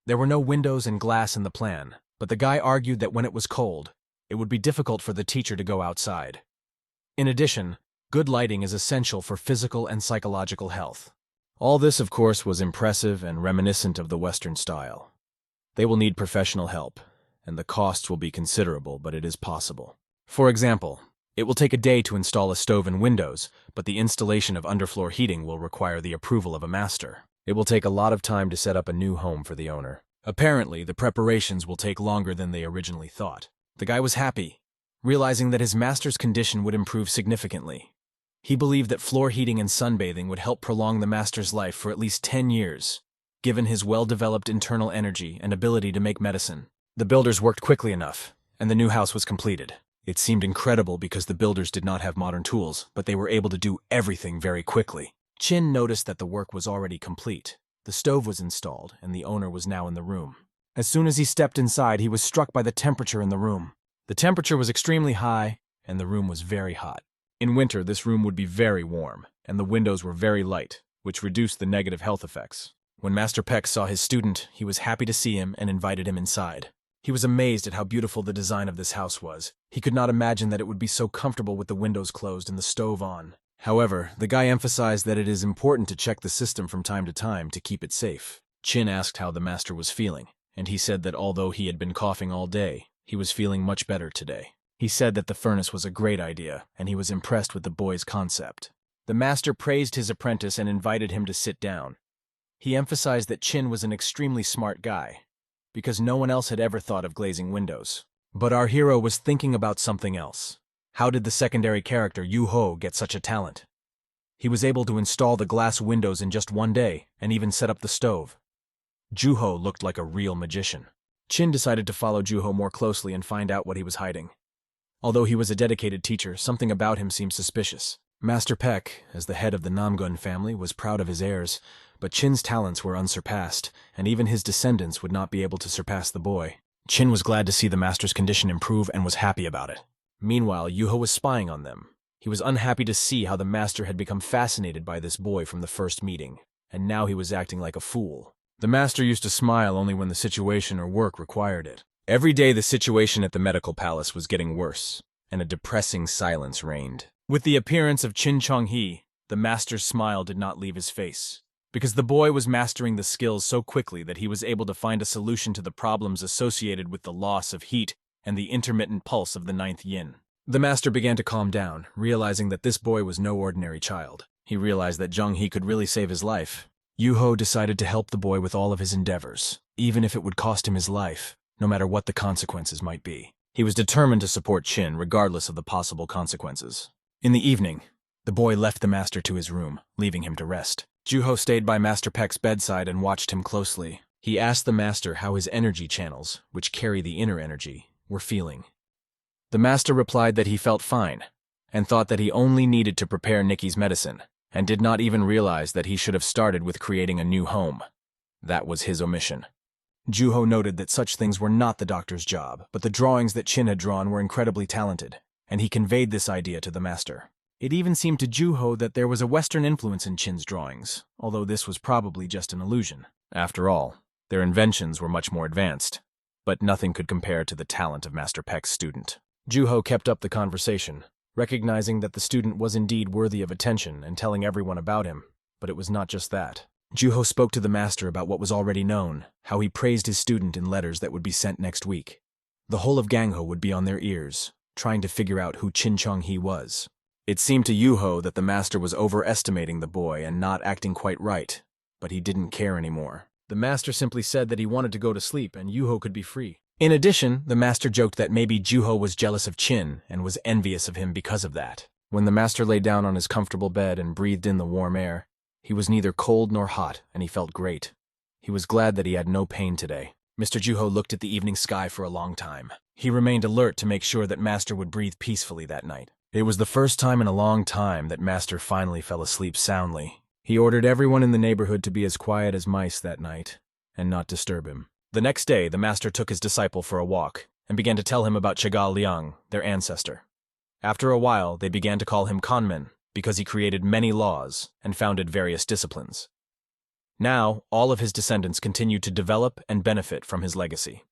There were no windows and glass in the plan, but the guy argued that when it was cold, it would be difficult for the teacher to go outside. In addition, good lighting is essential for physical and psychological health. All this, of course, was impressive and reminiscent of the Western style. They will need professional help, and the costs will be considerable, but it is possible. For example, it will take a day to install a stove and windows, but the installation of underfloor heating will require the approval of a master. It will take a lot of time to set up a new home for the owner. Apparently, the preparations will take longer than they originally thought. The guy was happy, realizing that his master's condition would improve significantly. He believed that floor heating and sunbathing would help prolong the master's life for at least 10 years, given his well-developed internal energy and ability to make medicine. The builders worked quickly enough, and the new house was completed. It seemed incredible because the builders did not have modern tools, but they were able to do everything very quickly. Chin noticed that the work was already complete. The stove was installed, and the owner was now in the room. As soon as he stepped inside, he was struck by the temperature in the room. The temperature was extremely high, and the room was very hot. In winter, this room would be very warm, and the windows were very light, which reduced the negative health effects. When Master Peck saw his student, he was happy to see him and invited him inside. He was amazed at how beautiful the design of this house was. He could not imagine that it would be so comfortable with the windows closed and the stove on. However, the guy emphasized that it is important to check the system from time to time to keep it safe. Chin asked how the master was feeling, and he said that although he had been coughing all day, he was feeling much better today. He said that the furnace was a great idea, and he was impressed with the boy's concept. The master praised his apprentice and invited him to sit down. He emphasized that Chin was an extremely smart guy, because no one else had ever thought of glazing windows. But our hero was thinking about something else. How did the secondary character Juho get such a talent? He was able to install the glass windows in just one day, and even set up the stove. Juho looked like a real magician. Chin decided to follow Juho more closely and find out what he was hiding. Although he was a dedicated teacher, something about him seemed suspicious. Master Peck, as the head of the Namgun family, was proud of his heirs, but Chin's talents were unsurpassed, and even his descendants would not be able to surpass the boy. Chin was glad to see the master's condition improve and was happy about it. Meanwhile, Juho was spying on them. He was unhappy to see how the master had become fascinated by this boy from the first meeting, and now he was acting like a fool. The master used to smile only when the situation or work required it. Every day the situation at the medical palace was getting worse, and a depressing silence reigned. With the appearance of Chin Chong-hee, the master's smile did not leave his face, because the boy was mastering the skills so quickly that he was able to find a solution to the problems associated with the loss of heat and the intermittent pulse of the ninth yin. The master began to calm down, realizing that this boy was no ordinary child. He realized that Jung-hee could really save his life. Juho decided to help the boy with all of his endeavors, even if it would cost him his life, no matter what the consequences might be. He was determined to support Chin regardless of the possible consequences. In the evening, the boy left the master to his room, leaving him to rest. Juho stayed by Master Peck's bedside and watched him closely. He asked the master how his energy channels, which carry the inner energy, were feeling. The master replied that he felt fine, and thought that he only needed to prepare Nikki's medicine, and did not even realize that he should have started with creating a new home. That was his omission. Juho noted that such things were not the doctor's job, but the drawings that Chin had drawn were incredibly talented, and he conveyed this idea to the master. It even seemed to Juho that there was a Western influence in Chin's drawings, although this was probably just an illusion. After all, their inventions were much more advanced, but nothing could compare to the talent of Master Peck's student. Juho kept up the conversation, recognizing that the student was indeed worthy of attention and telling everyone about him, but it was not just that. Juho spoke to the master about what was already known, how he praised his student in letters that would be sent next week. The whole of Gangho would be on their ears, trying to figure out who Chin Chong-hee was. It seemed to Juho that the master was overestimating the boy and not acting quite right, but he didn't care anymore. The master simply said that he wanted to go to sleep and Juho could be free. In addition, the master joked that maybe Juho was jealous of Chin and was envious of him because of that. When the master lay down on his comfortable bed and breathed in the warm air, he was neither cold nor hot, and he felt great. He was glad that he had no pain today. Mr. Juho looked at the evening sky for a long time. He remained alert to make sure that Master would breathe peacefully that night. It was the first time in a long time that Master finally fell asleep soundly. He ordered everyone in the neighborhood to be as quiet as mice that night, and not disturb him. The next day, the master took his disciple for a walk, and began to tell him about Chagal Liang, their ancestor. After a while, they began to call him Kanmen, because he created many laws and founded various disciplines. Now, all of his descendants continued to develop and benefit from his legacy.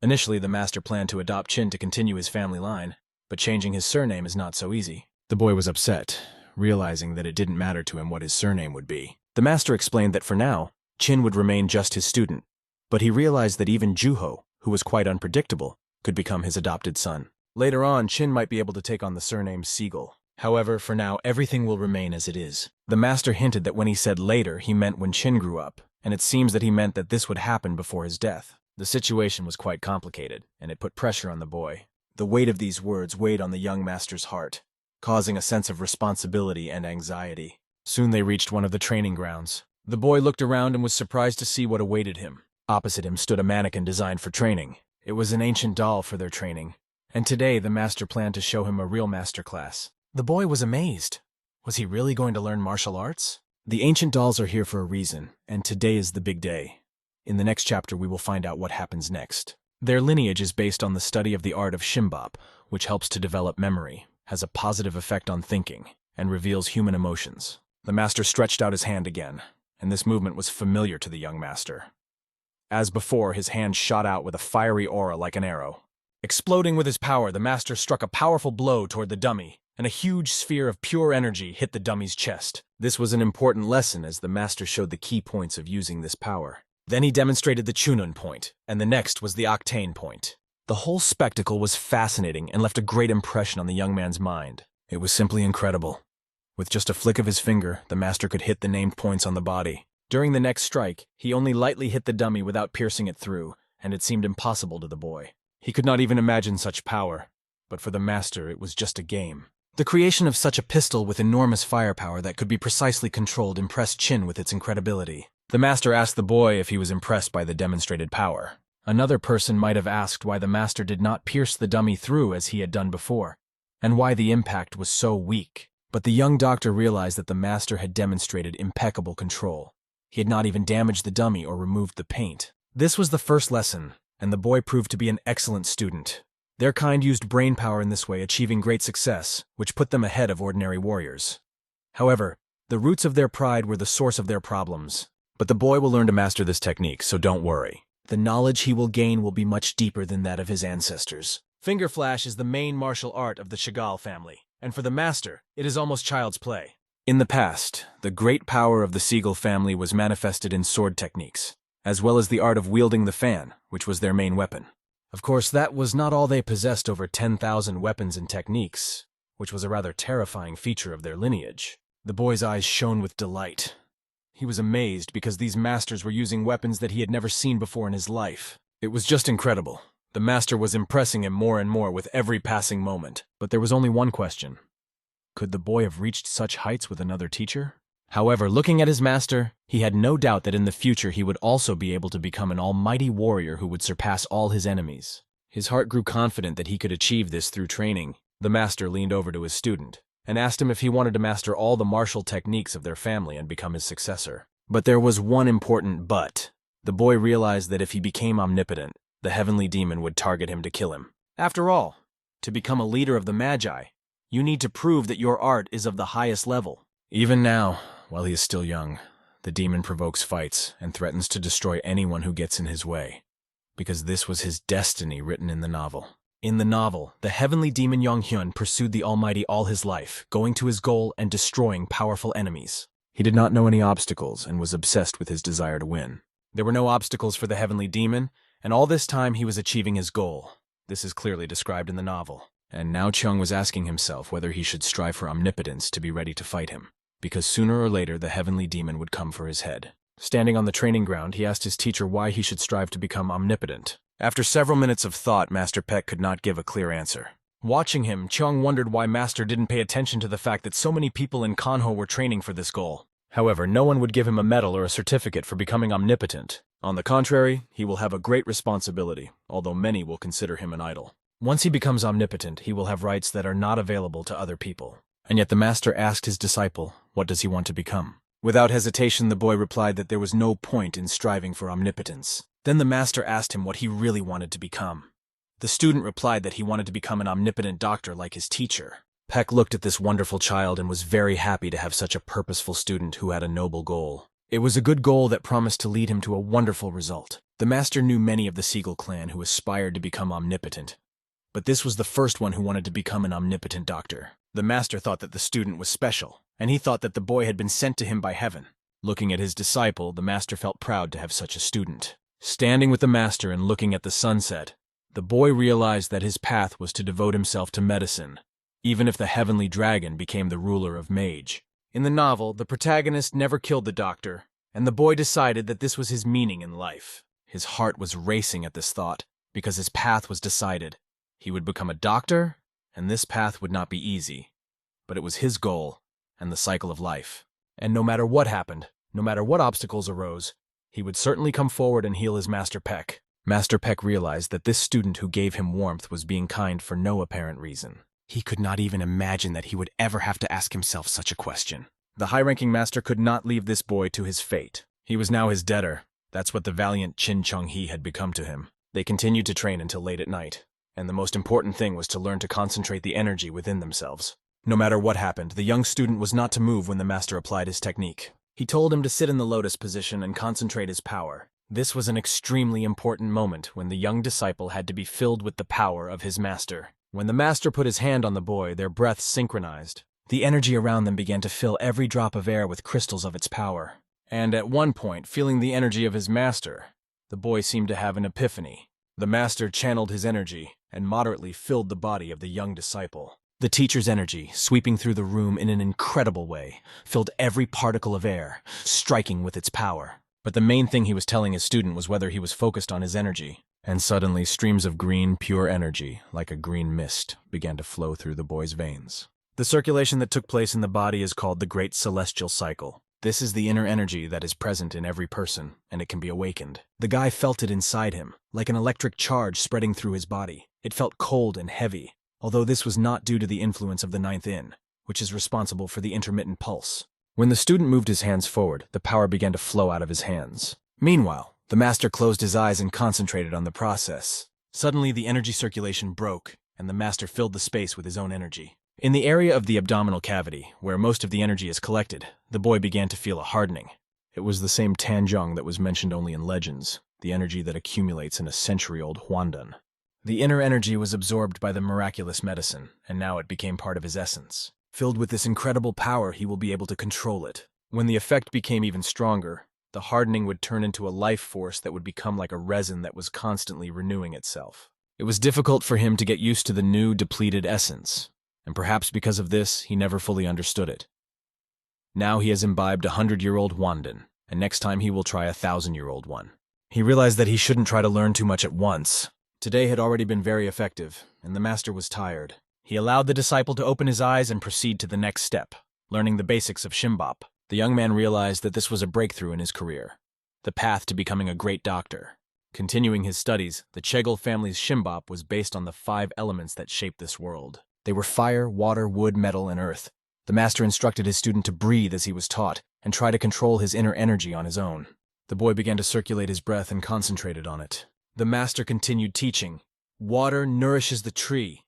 Initially, the master planned to adopt Chin to continue his family line, but changing his surname is not so easy. The boy was upset, realizing that it didn't matter to him what his surname would be. The master explained that for now, Chin would remain just his student, but he realized that even Juho, who was quite unpredictable, could become his adopted son. Later on, Chin might be able to take on the surname Siegel. However, for now, everything will remain as it is. The master hinted that when he said later, he meant when Chin grew up, and it seems that he meant that this would happen before his death. The situation was quite complicated, and it put pressure on the boy. The weight of these words weighed on the young master's heart, causing a sense of responsibility and anxiety. Soon they reached one of the training grounds. The boy looked around and was surprised to see what awaited him. Opposite him stood a mannequin designed for training. It was an ancient doll for their training, and today the master planned to show him a real master class. The boy was amazed. Was he really going to learn martial arts? The ancient dolls are here for a reason, and today is the big day. In the next chapter, we will find out what happens next. Their lineage is based on the study of the art of Shimbap, which helps to develop memory, has a positive effect on thinking, and reveals human emotions. The master stretched out his hand again, and this movement was familiar to the young master. As before, his hand shot out with a fiery aura like an arrow. Exploding with his power, the master struck a powerful blow toward the dummy, and a huge sphere of pure energy hit the dummy's chest. This was an important lesson as the master showed the key points of using this power. Then he demonstrated the Chunun point, and the next was the Octane point. The whole spectacle was fascinating and left a great impression on the young man's mind. It was simply incredible. With just a flick of his finger, the master could hit the named points on the body. During the next strike, he only lightly hit the dummy without piercing it through, and it seemed impossible to the boy. He could not even imagine such power, but for the master it was just a game. The creation of such a pistol with enormous firepower that could be precisely controlled impressed Chin with its incredibility. The master asked the boy if he was impressed by the demonstrated power. Another person might have asked why the master did not pierce the dummy through as he had done before, and why the impact was so weak. But the young doctor realized that the master had demonstrated impeccable control. He had not even damaged the dummy or removed the paint. This was the first lesson, and the boy proved to be an excellent student. Their kind used brain power in this way, achieving great success, which put them ahead of ordinary warriors. However, the roots of their pride were the source of their problems. But the boy will learn to master this technique, so don't worry. The knowledge he will gain will be much deeper than that of his ancestors. Finger Flash is the main martial art of the Chagall family, and for the master, it is almost child's play. In the past, the great power of the Seagull family was manifested in sword techniques, as well as the art of wielding the fan, which was their main weapon. Of course, that was not all they possessed. Over 10,000 weapons and techniques, which was a rather terrifying feature of their lineage. The boy's eyes shone with delight. He was amazed because these masters were using weapons that he had never seen before in his life. It was just incredible. The master was impressing him more and more with every passing moment. But there was only one question. Could the boy have reached such heights with another teacher? However, looking at his master, he had no doubt that in the future he would also be able to become an almighty warrior who would surpass all his enemies. His heart grew confident that he could achieve this through training. The master leaned over to his student and asked him if he wanted to master all the martial techniques of their family and become his successor. But there was one important but. The boy realized that if he became omnipotent, the heavenly demon would target him to kill him. After all, to become a leader of the Magi, you need to prove that your art is of the highest level. Even now, while he is still young, the demon provokes fights and threatens to destroy anyone who gets in his way, because this was his destiny written in the novel. In the novel, the heavenly demon Yonghyun pursued the Almighty all his life, going to his goal and destroying powerful enemies. He did not know any obstacles and was obsessed with his desire to win. There were no obstacles for the heavenly demon, and all this time he was achieving his goal. This is clearly described in the novel. And now Chung was asking himself whether he should strive for omnipotence to be ready to fight him, because sooner or later the heavenly demon would come for his head. Standing on the training ground, he asked his teacher why he should strive to become omnipotent. After several minutes of thought, Master Peck could not give a clear answer. Watching him, Chung wondered why Master didn't pay attention to the fact that so many people in Kanho were training for this goal. However, no one would give him a medal or a certificate for becoming omnipotent. On the contrary, he will have a great responsibility, although many will consider him an idol. Once he becomes omnipotent, he will have rights that are not available to other people. And yet the Master asked his disciple, what does he want to become? Without hesitation, the boy replied that there was no point in striving for omnipotence. Then the Master asked him what he really wanted to become. The student replied that he wanted to become an omnipotent doctor like his teacher. Peck looked at this wonderful child and was very happy to have such a purposeful student who had a noble goal. It was a good goal that promised to lead him to a wonderful result. The Master knew many of the Seagull clan who aspired to become omnipotent, but this was the first one who wanted to become an omnipotent doctor. The Master thought that the student was special, and he thought that the boy had been sent to him by heaven. Looking at his disciple, the Master felt proud to have such a student. Standing with the Master and looking at the sunset, the boy realized that his path was to devote himself to medicine, even if the heavenly dragon became the ruler of Mage. In the novel, the protagonist never killed the doctor, and the boy decided that this was his meaning in life. His heart was racing at this thought, because his path was decided. He would become a doctor, and this path would not be easy. But it was his goal, and the cycle of life. And no matter what happened, no matter what obstacles arose, he would certainly come forward and heal his Master Peck. Master Peck realized that this student who gave him warmth was being kind for no apparent reason. He could not even imagine that he would ever have to ask himself such a question. The high-ranking Master could not leave this boy to his fate. He was now his debtor. That's what the valiant Chin Chung-hee had become to him. They continued to train until late at night, and the most important thing was to learn to concentrate the energy within themselves. No matter what happened, the young student was not to move when the Master applied his technique. He told him to sit in the lotus position and concentrate his power. This was an extremely important moment when the young disciple had to be filled with the power of his Master. When the Master put his hand on the boy, their breaths synchronized. The energy around them began to fill every drop of air with crystals of its power. And at one point, feeling the energy of his Master, the boy seemed to have an epiphany. The Master channeled his energy and moderately filled the body of the young disciple. The teacher's energy, sweeping through the room in an incredible way, filled every particle of air, striking with its power. But the main thing he was telling his student was whether he was focused on his energy. And suddenly, streams of green, pure energy, like a green mist, began to flow through the boy's veins. The circulation that took place in the body is called the Great Celestial Cycle. This is the inner energy that is present in every person, and it can be awakened. The guy felt it inside him, like an electric charge spreading through his body. It felt cold and heavy, although this was not due to the influence of the ninth yin, which is responsible for the intermittent pulse. When the student moved his hands forward, the power began to flow out of his hands. Meanwhile, the Master closed his eyes and concentrated on the process. Suddenly, the energy circulation broke, and the Master filled the space with his own energy. In the area of the abdominal cavity, where most of the energy is collected, the boy began to feel a hardening. It was the same Tanjong that was mentioned only in legends, the energy that accumulates in a century-old Huandan. The inner energy was absorbed by the miraculous medicine, and now it became part of his essence. Filled with this incredible power, he will be able to control it. When the effect became even stronger, the hardening would turn into a life force that would become like a resin that was constantly renewing itself. It was difficult for him to get used to the new, depleted essence, and perhaps because of this, he never fully understood it. Now he has imbibed 100-year-old Huandan, and next time he will try a 1,000-year-old one. He realized that he shouldn't try to learn too much at once. Today had already been very effective, and the Master was tired. He allowed the disciple to open his eyes and proceed to the next step, learning the basics of Shimbop. The young man realized that this was a breakthrough in his career, the path to becoming a great doctor. Continuing his studies, the Chegel family's Shimbop was based on the 5 elements that shape this world. They were fire, water, wood, metal, and earth. The Master instructed his student to breathe as he was taught, and try to control his inner energy on his own. The boy began to circulate his breath and concentrated on it. The Master continued teaching. Water nourishes the tree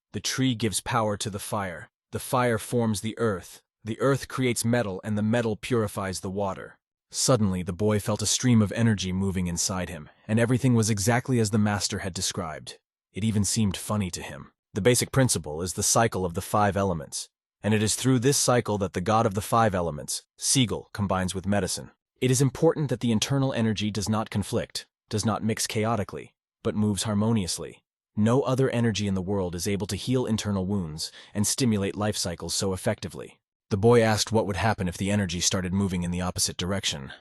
gives power to the fire forms the earth creates metal, and the metal purifies the water. Suddenly, the boy felt a stream of energy moving inside him, and everything was exactly as the Master had described. It even seemed funny to him. The basic principle is the cycle of the 5 elements, and it is through this cycle that the god of the 5 elements, Seagull, combines with medicine. It is important that the internal energy does not conflict, does not mix chaotically, but moves harmoniously. No other energy in the world is able to heal internal wounds and stimulate life cycles so effectively. The boy asked what would happen if the energy started moving in the opposite direction.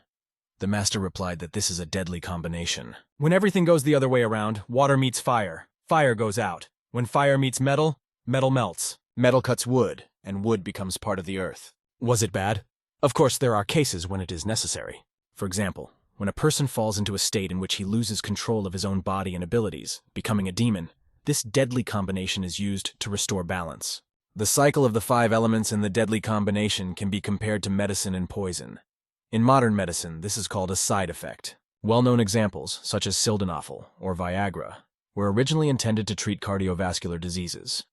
The master replied that this is a deadly combination. When everything goes the other way around, water meets fire, fire goes out. When fire meets metal, metal melts. Metal cuts wood, and wood becomes part of the earth. Was it bad? Of course, there are cases when it is necessary. For example, when a person falls into a state in which he loses control of his own body and abilities, becoming a demon, this deadly combination is used to restore balance. The cycle of the 5 elements in the deadly combination can be compared to medicine and poison. In modern medicine, this is called a side effect. Well-known examples, such as sildenafil or Viagra, were originally intended to treat cardiovascular diseases.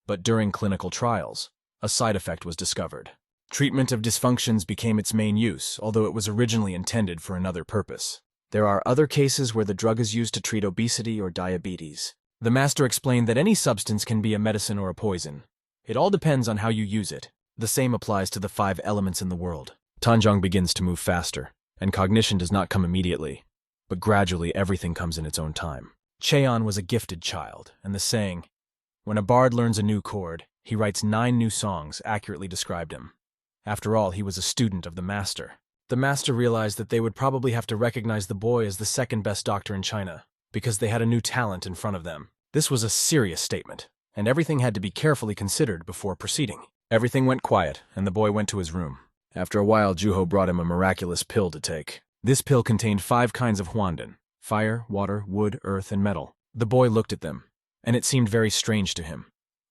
But during clinical trials, a side effect was discovered. Treatment of dysfunctions became its main use, although it was originally intended for another purpose. There are other cases where the drug is used to treat obesity or diabetes. The master explained that any substance can be a medicine or a poison. It all depends on how you use it. The same applies to the 5 elements in the world. Tanjong begins to move faster, and cognition does not come immediately, but gradually everything comes in its own time. Cheon was a gifted child, and the saying, "When a bard learns a new chord, he writes 9 new songs," accurately described him. After all, he was a student of the master. The master realized that they would probably have to recognize the boy as the second best doctor in China, because they had a new talent in front of them. This was a serious statement, and everything had to be carefully considered before proceeding. Everything went quiet, and the boy went to his room. After a while, Juho brought him a miraculous pill to take. This pill contained 5 kinds of huandan: fire, water, wood, earth, and metal. The boy looked at them, and it seemed very strange to him.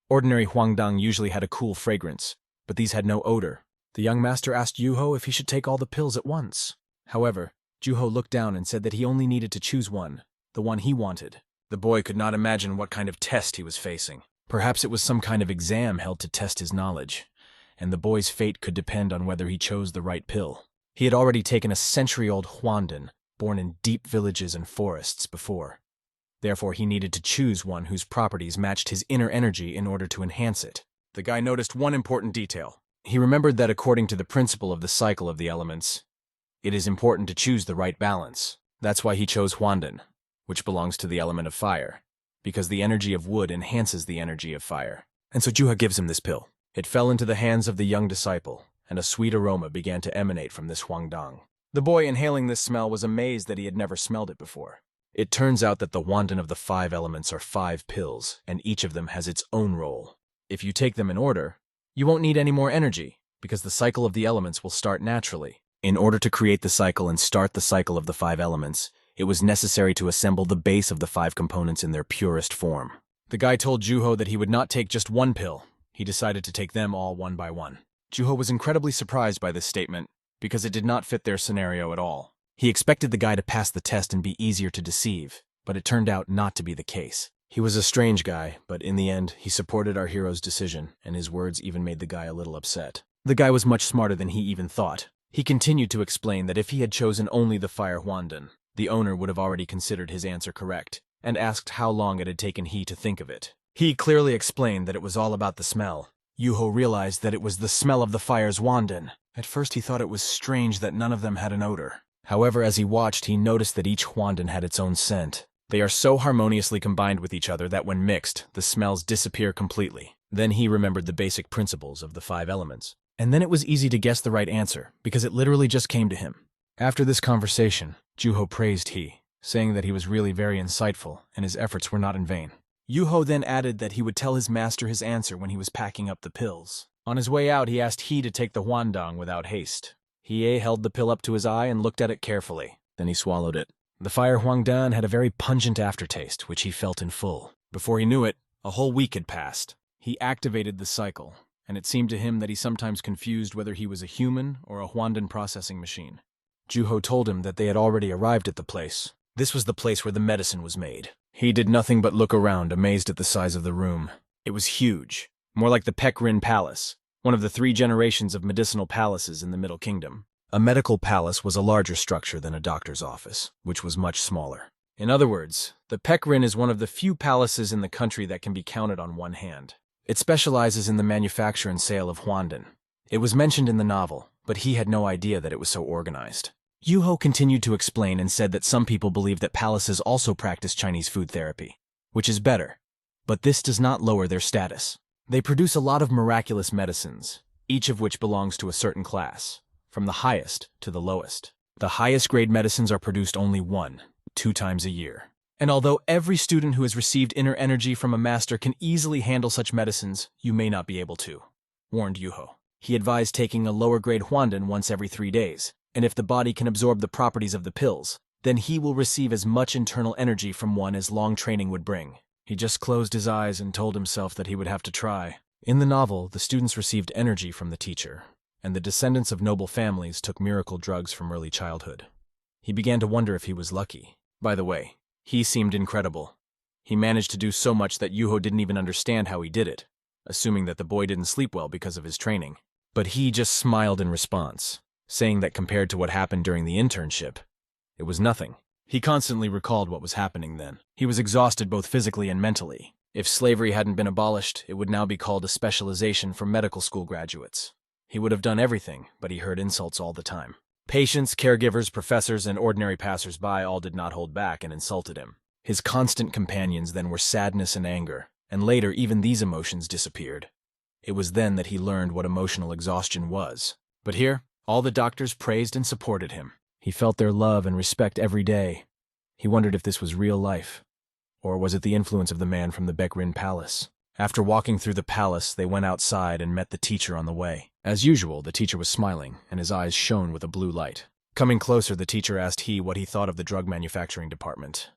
Ordinary huangdang usually had a cool fragrance, but these had no odor. The young master asked Juho if he should take all the pills at once. However, Juho looked down and said that he only needed to choose one, the one he wanted. The boy could not imagine what kind of test he was facing. Perhaps it was some kind of exam held to test his knowledge, and the boy's fate could depend on whether he chose the right pill. He had already taken a century-old huandan, born in deep villages and forests before. Therefore, he needed to choose one whose properties matched his inner energy in order to enhance it. The guy noticed one important detail. He remembered that according to the principle of the cycle of the elements, it is important to choose the right balance. That's why he chose huandan, which belongs to the element of fire, because the energy of wood enhances the energy of fire. And so Juha gives him this pill. It fell into the hands of the young disciple, and a sweet aroma began to emanate from this huangdang. The boy inhaling this smell was amazed that he had never smelled it before. It turns out that the huandan of the 5 elements are 5 pills, and each of them has its own role. If you take them in order, you won't need any more energy, because the cycle of the elements will start naturally. In order to create the cycle and start the cycle of the 5 elements, it was necessary to assemble the base of the 5 components in their purest form. The guy told Juho that he would not take just one pill. He decided to take them all one by one. Juho was incredibly surprised by this statement, because it did not fit their scenario at all. He expected the guy to pass the test and be easier to deceive, but it turned out not to be the case. He was a strange guy, but in the end, he supported our hero's decision, and his words even made the guy a little upset. The guy was much smarter than he even thought. He continued to explain that if he had chosen only the fire huandan, the owner would have already considered his answer correct, and asked how long it had taken he to think of it. He clearly explained that it was all about the smell. Juho realized that it was the smell of the fire's huandan. At first he thought it was strange that none of them had an odor. However, as he watched, he noticed that each huandan had its own scent. They are so harmoniously combined with each other that when mixed, the smells disappear completely. Then he remembered the basic principles of the 5 elements. And then it was easy to guess the right answer, because it literally just came to him. After this conversation, Juho praised he, saying that he was really very insightful, and his efforts were not in vain. Juho then added that he would tell his master his answer when he was packing up the pills. On his way out, he asked he to take the huandang without haste. Hiei held the pill up to his eye and looked at it carefully. Then he swallowed it. The fire huangdan had a very pungent aftertaste, which he felt in full. Before he knew it, a whole week had passed. He activated the cycle, and it seemed to him that he sometimes confused whether he was a human or a huandan processing machine. Juho told him that they had already arrived at the place. This was the place where the medicine was made. He did nothing but look around, amazed at the size of the room. It was huge, more like the Peck Palace, one of the 3 generations of medicinal palaces in the Middle Kingdom. A medical palace was a larger structure than a doctor's office, which was much smaller. In other words, the Peck is one of the few palaces in the country that can be counted on one hand. It specializes in the manufacture and sale of huandan. It was mentioned in the novel, but he had no idea that it was so organized. Juho continued to explain and said that some people believe that palaces also practice Chinese food therapy, which is better, but this does not lower their status. They produce a lot of miraculous medicines, each of which belongs to a certain class, from the highest to the lowest. The highest grade medicines are produced only 2 times a year. And although every student who has received inner energy from a master can easily handle such medicines, you may not be able to, warned Yuho. He advised taking a lower grade Huandan once every 3 days, and if the body can absorb the properties of the pills, then he will receive as much internal energy from one as long training would bring. He just closed his eyes and told himself that he would have to try. In the novel, the students received energy from the teacher, and the descendants of noble families took miracle drugs from early childhood. He began to wonder if he was lucky. By the way, he seemed incredible. He managed to do so much that Yuho didn't even understand how he did it, assuming that the boy didn't sleep well because of his training. But he just smiled in response, saying that compared to what happened during the internship, it was nothing. He constantly recalled what was happening then. He was exhausted both physically and mentally. If slavery hadn't been abolished, it would now be called a specialization for medical school graduates. He would have done everything, but he heard insults all the time. Patients, caregivers, professors, and ordinary passers-by all did not hold back and insulted him. His constant companions then were sadness and anger, and later even these emotions disappeared. It was then that he learned what emotional exhaustion was. But here, all the doctors praised and supported him. He felt their love and respect every day. He wondered if this was real life, or was it the influence of the man from the Baekrin Palace? After walking through the palace, they went outside and met the teacher on the way. As usual, the teacher was smiling, and his eyes shone with a blue light. Coming closer, the teacher asked he what he thought of the drug manufacturing department.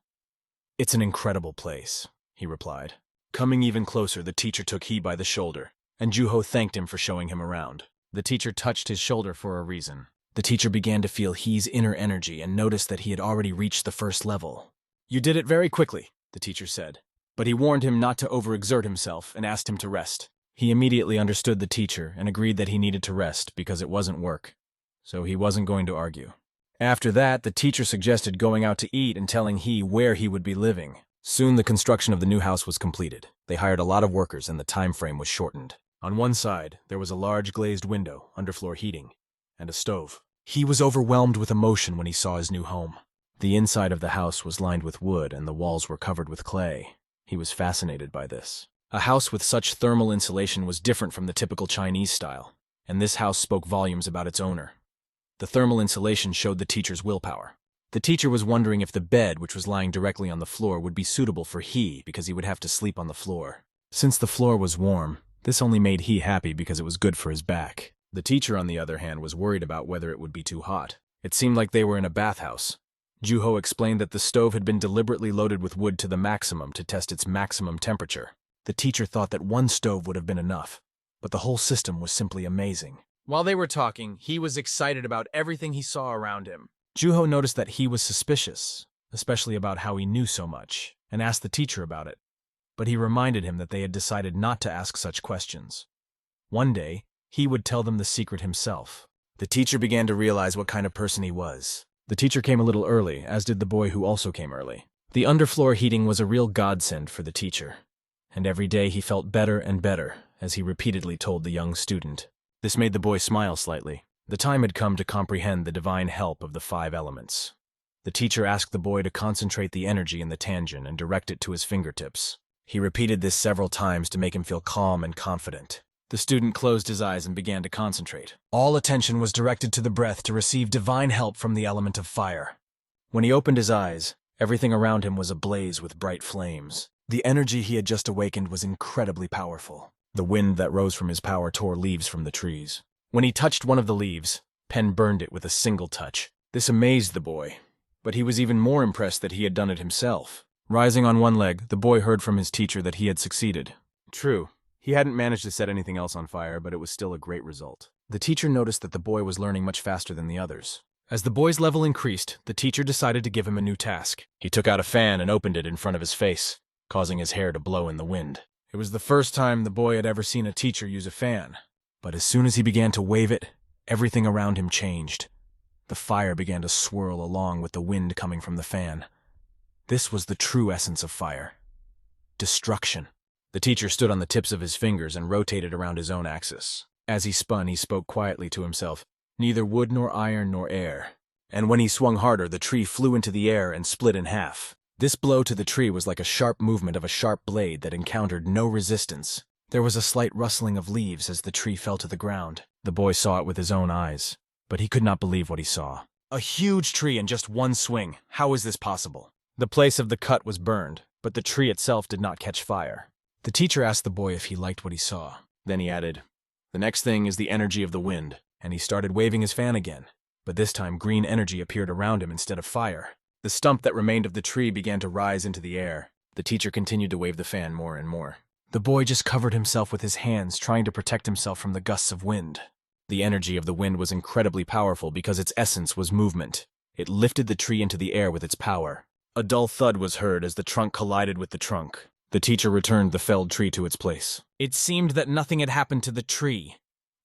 "It's an incredible place," he replied. Coming even closer, the teacher took he by the shoulder, and Juho thanked him for showing him around. The teacher touched his shoulder for a reason. The teacher began to feel he's inner energy and noticed that he had already reached the first level. "You did it very quickly," the teacher said. But he warned him not to overexert himself and asked him to rest. He immediately understood the teacher and agreed that he needed to rest because it wasn't work. So he wasn't going to argue. After that, the teacher suggested going out to eat and telling he where he would be living. Soon the construction of the new house was completed. They hired a lot of workers and the time frame was shortened. On one side, there was a large glazed window, underfloor heating, and a stove. He was overwhelmed with emotion when he saw his new home. The inside of the house was lined with wood and the walls were covered with clay. He was fascinated by this. A house with such thermal insulation was different from the typical Chinese style, and this house spoke volumes about its owner. The thermal insulation showed the teacher's willpower. The teacher was wondering if the bed, which was lying directly on the floor, would be suitable for he because he would have to sleep on the floor. Since the floor was warm, this only made he happy because it was good for his back. The teacher, on the other hand, was worried about whether it would be too hot. It seemed like they were in a bathhouse. Juho explained that the stove had been deliberately loaded with wood to the maximum to test its maximum temperature. The teacher thought that one stove would have been enough, but the whole system was simply amazing. While they were talking, he was excited about everything he saw around him. Juho noticed that he was suspicious, especially about how he knew so much, and asked the teacher about it. But he reminded him that they had decided not to ask such questions. One day, he would tell them the secret himself. The teacher began to realize what kind of person he was. The teacher came a little early, as did the boy who also came early. The underfloor heating was a real godsend for the teacher, and every day he felt better and better, as he repeatedly told the young student. This made the boy smile slightly. The time had come to comprehend the divine help of the 5 elements. The teacher asked the boy to concentrate the energy in the tangent and direct it to his fingertips. He repeated this several times to make him feel calm and confident. The student closed his eyes and began to concentrate. All attention was directed to the breath to receive divine help from the element of fire. When he opened his eyes, everything around him was ablaze with bright flames. The energy he had just awakened was incredibly powerful. The wind that rose from his power tore leaves from the trees. When he touched one of the leaves, Pen burned it with a single touch. This amazed the boy, but he was even more impressed that he had done it himself. Rising on one leg, the boy heard from his teacher that he had succeeded. True. He hadn't managed to set anything else on fire, but it was still a great result. The teacher noticed that the boy was learning much faster than the others. As the boy's level increased, the teacher decided to give him a new task. He took out a fan and opened it in front of his face, causing his hair to blow in the wind. It was the first time the boy had ever seen a teacher use a fan. But as soon as he began to wave it, everything around him changed. The fire began to swirl along with the wind coming from the fan. This was the true essence of fire. Destruction. The teacher stood on the tips of his fingers and rotated around his own axis. As he spun, he spoke quietly to himself, "Neither wood nor iron nor air." And when he swung harder, the tree flew into the air and split in half. This blow to the tree was like a sharp movement of a sharp blade that encountered no resistance. There was a slight rustling of leaves as the tree fell to the ground. The boy saw it with his own eyes, but he could not believe what he saw. A huge tree in just one swing. How is this possible? The place of the cut was burned, but the tree itself did not catch fire. The teacher asked the boy if he liked what he saw. Then he added, "The next thing is the energy of the wind," and he started waving his fan again. But this time green energy appeared around him instead of fire. The stump that remained of the tree began to rise into the air. The teacher continued to wave the fan more and more. The boy just covered himself with his hands, trying to protect himself from the gusts of wind. The energy of the wind was incredibly powerful because its essence was movement. It lifted the tree into the air with its power. A dull thud was heard as the trunk collided with the trunk. The teacher returned the felled tree to its place. It seemed that nothing had happened to the tree.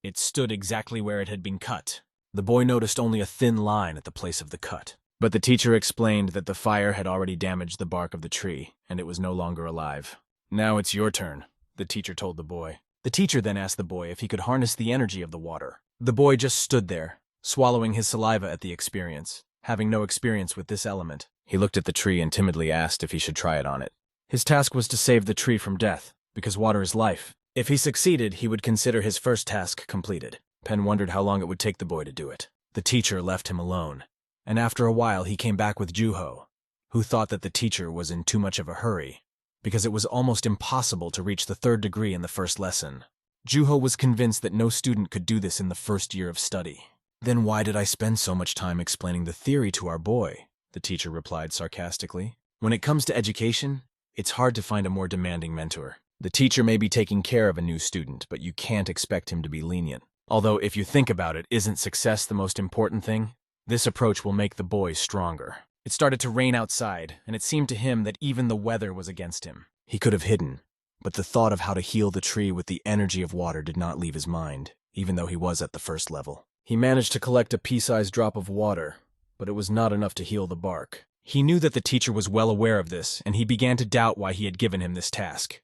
It stood exactly where it had been cut. The boy noticed only a thin line at the place of the cut. But the teacher explained that the fire had already damaged the bark of the tree, and it was no longer alive. "Now it's your turn," the teacher told the boy. The teacher then asked the boy if he could harness the energy of the water. The boy just stood there, swallowing his saliva at the experience, having no experience with this element. He looked at the tree and timidly asked if he should try it on it. His task was to save the tree from death, because water is life. If he succeeded, he would consider his first task completed. Penn wondered how long it would take the boy to do it. The teacher left him alone, and after a while he came back with Juho, who thought that the teacher was in too much of a hurry, because it was almost impossible to reach the 3rd degree in the first lesson. Juho was convinced that no student could do this in the first year of study. "Then why did I spend so much time explaining the theory to our boy?" the teacher replied sarcastically. "When it comes to education, it's hard to find a more demanding mentor. The teacher may be taking care of a new student, but you can't expect him to be lenient. Although, if you think about it, isn't success the most important thing? This approach will make the boy stronger." It started to rain outside, and it seemed to him that even the weather was against him. He could have hidden, but the thought of how to heal the tree with the energy of water did not leave his mind, even though he was at the 1st level. He managed to collect a pea-sized drop of water, but it was not enough to heal the bark. He knew that the teacher was well aware of this, and he began to doubt why he had given him this task.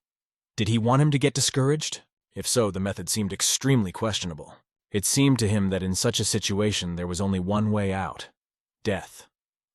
Did he want him to get discouraged? If so, the method seemed extremely questionable. It seemed to him that in such a situation there was only one way out: death.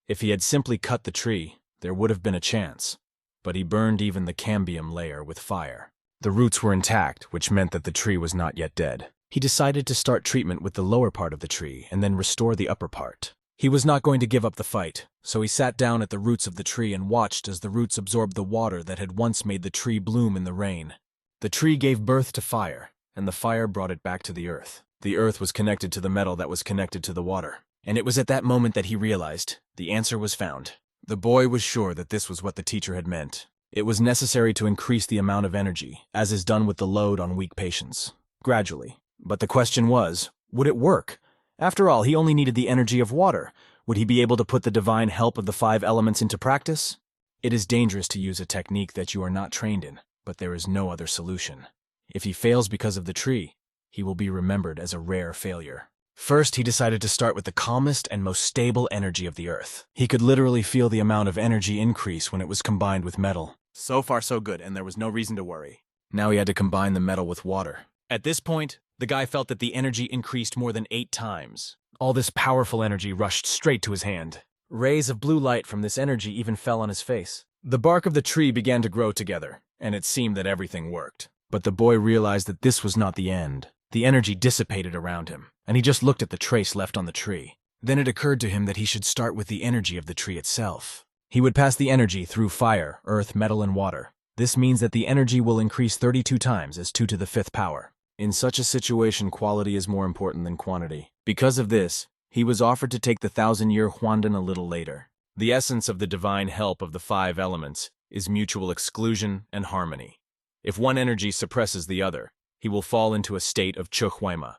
If he had simply cut the tree, there would have been a chance, but he burned even the cambium layer with fire. The roots were intact, which meant that the tree was not yet dead. He decided to start treatment with the lower part of the tree and then restore the upper part. He was not going to give up the fight, so he sat down at the roots of the tree and watched as the roots absorbed the water that had once made the tree bloom in the rain. The tree gave birth to fire, and the fire brought it back to the earth. The earth was connected to the metal that was connected to the water. And it was at that moment that he realized the answer was found. The boy was sure that this was what the teacher had meant. It was necessary to increase the amount of energy, as is done with the load on weak patients, gradually. But the question was, would it work? After all, he only needed the energy of water. Would he be able to put the divine help of the 5 elements into practice? It is dangerous to use a technique that you are not trained in, but there is no other solution. If he fails because of the tree, he will be remembered as a rare failure. First, he decided to start with the calmest and most stable energy of the earth. He could literally feel the amount of energy increase when it was combined with metal. So far so good, and there was no reason to worry. Now he had to combine the metal with water. At this point, the guy felt that the energy increased more than 8 times. All this powerful energy rushed straight to his hand. Rays of blue light from this energy even fell on his face. The bark of the tree began to grow together, and it seemed that everything worked. But the boy realized that this was not the end. The energy dissipated around him, and he just looked at the trace left on the tree. Then it occurred to him that he should start with the energy of the tree itself. He would pass the energy through fire, earth, metal, and water. This means that the energy will increase 32 times as 2 to the 5th power. In such a situation, quality is more important than quantity. Because of this, he was offered to take the 1,000-year Huandan a little later. The essence of the divine help of the 5 elements is mutual exclusion and harmony. If one energy suppresses the other, he will fall into a state of Chuhwaima.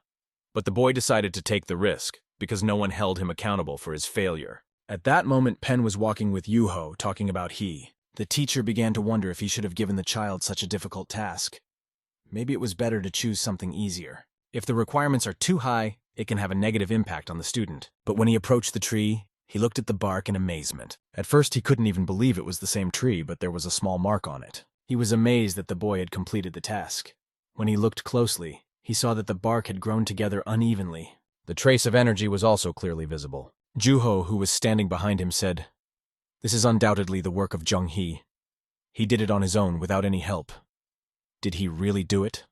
But the boy decided to take the risk, because no one held him accountable for his failure. At that moment, Penn was walking with Yuho, talking about he. The teacher began to wonder if he should have given the child such a difficult task. Maybe it was better to choose something easier. If the requirements are too high, it can have a negative impact on the student. But when he approached the tree, he looked at the bark in amazement. At first, he couldn't even believe it was the same tree, but there was a small mark on it. He was amazed that the boy had completed the task. When he looked closely, he saw that the bark had grown together unevenly. The trace of energy was also clearly visible. Juho, who was standing behind him, said, "This is undoubtedly the work of Jung-hee. He did it on his own without any help." Did he really do it?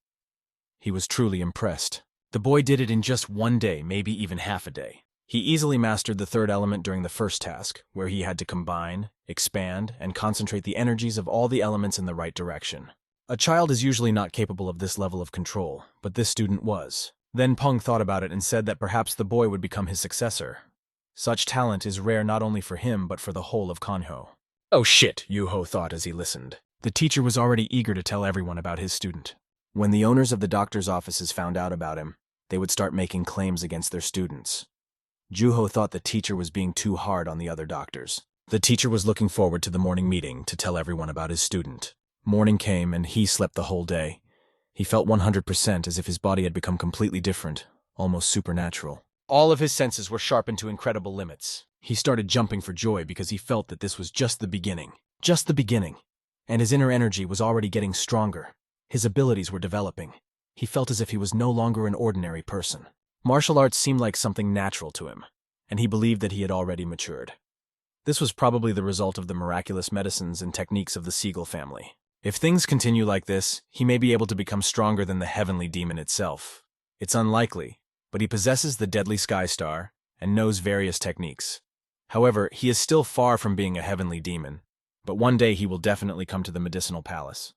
He was truly impressed. The boy did it in just 1 day, maybe even half a day. He easily mastered the third element during the first task, where he had to combine, expand, and concentrate the energies of all the elements in the right direction. A child is usually not capable of this level of control, but this student was. Then Peng thought about it and said that perhaps the boy would become his successor. Such talent is rare not only for him but for the whole of Kanho. Oh shit, Yu-Ho thought as he listened. The teacher was already eager to tell everyone about his student. When the owners of the doctor's offices found out about him, they would start making claims against their students. Juho thought the teacher was being too hard on the other doctors. The teacher was looking forward to the morning meeting to tell everyone about his student. Morning came and he slept the whole day. He felt 100% as if his body had become completely different, almost supernatural. All of his senses were sharpened to incredible limits. He started jumping for joy because he felt that this was just the beginning. Just the beginning. And his inner energy was already getting stronger. His abilities were developing. He felt as if he was no longer an ordinary person. Martial arts seemed like something natural to him, and he believed that he had already matured. This was probably the result of the miraculous medicines and techniques of the Seagull family. If things continue like this, he may be able to become stronger than the heavenly demon itself. It's unlikely, but he possesses the deadly sky star and knows various techniques. However, he is still far from being a heavenly demon, but one day he will definitely come to the Medicinal Palace.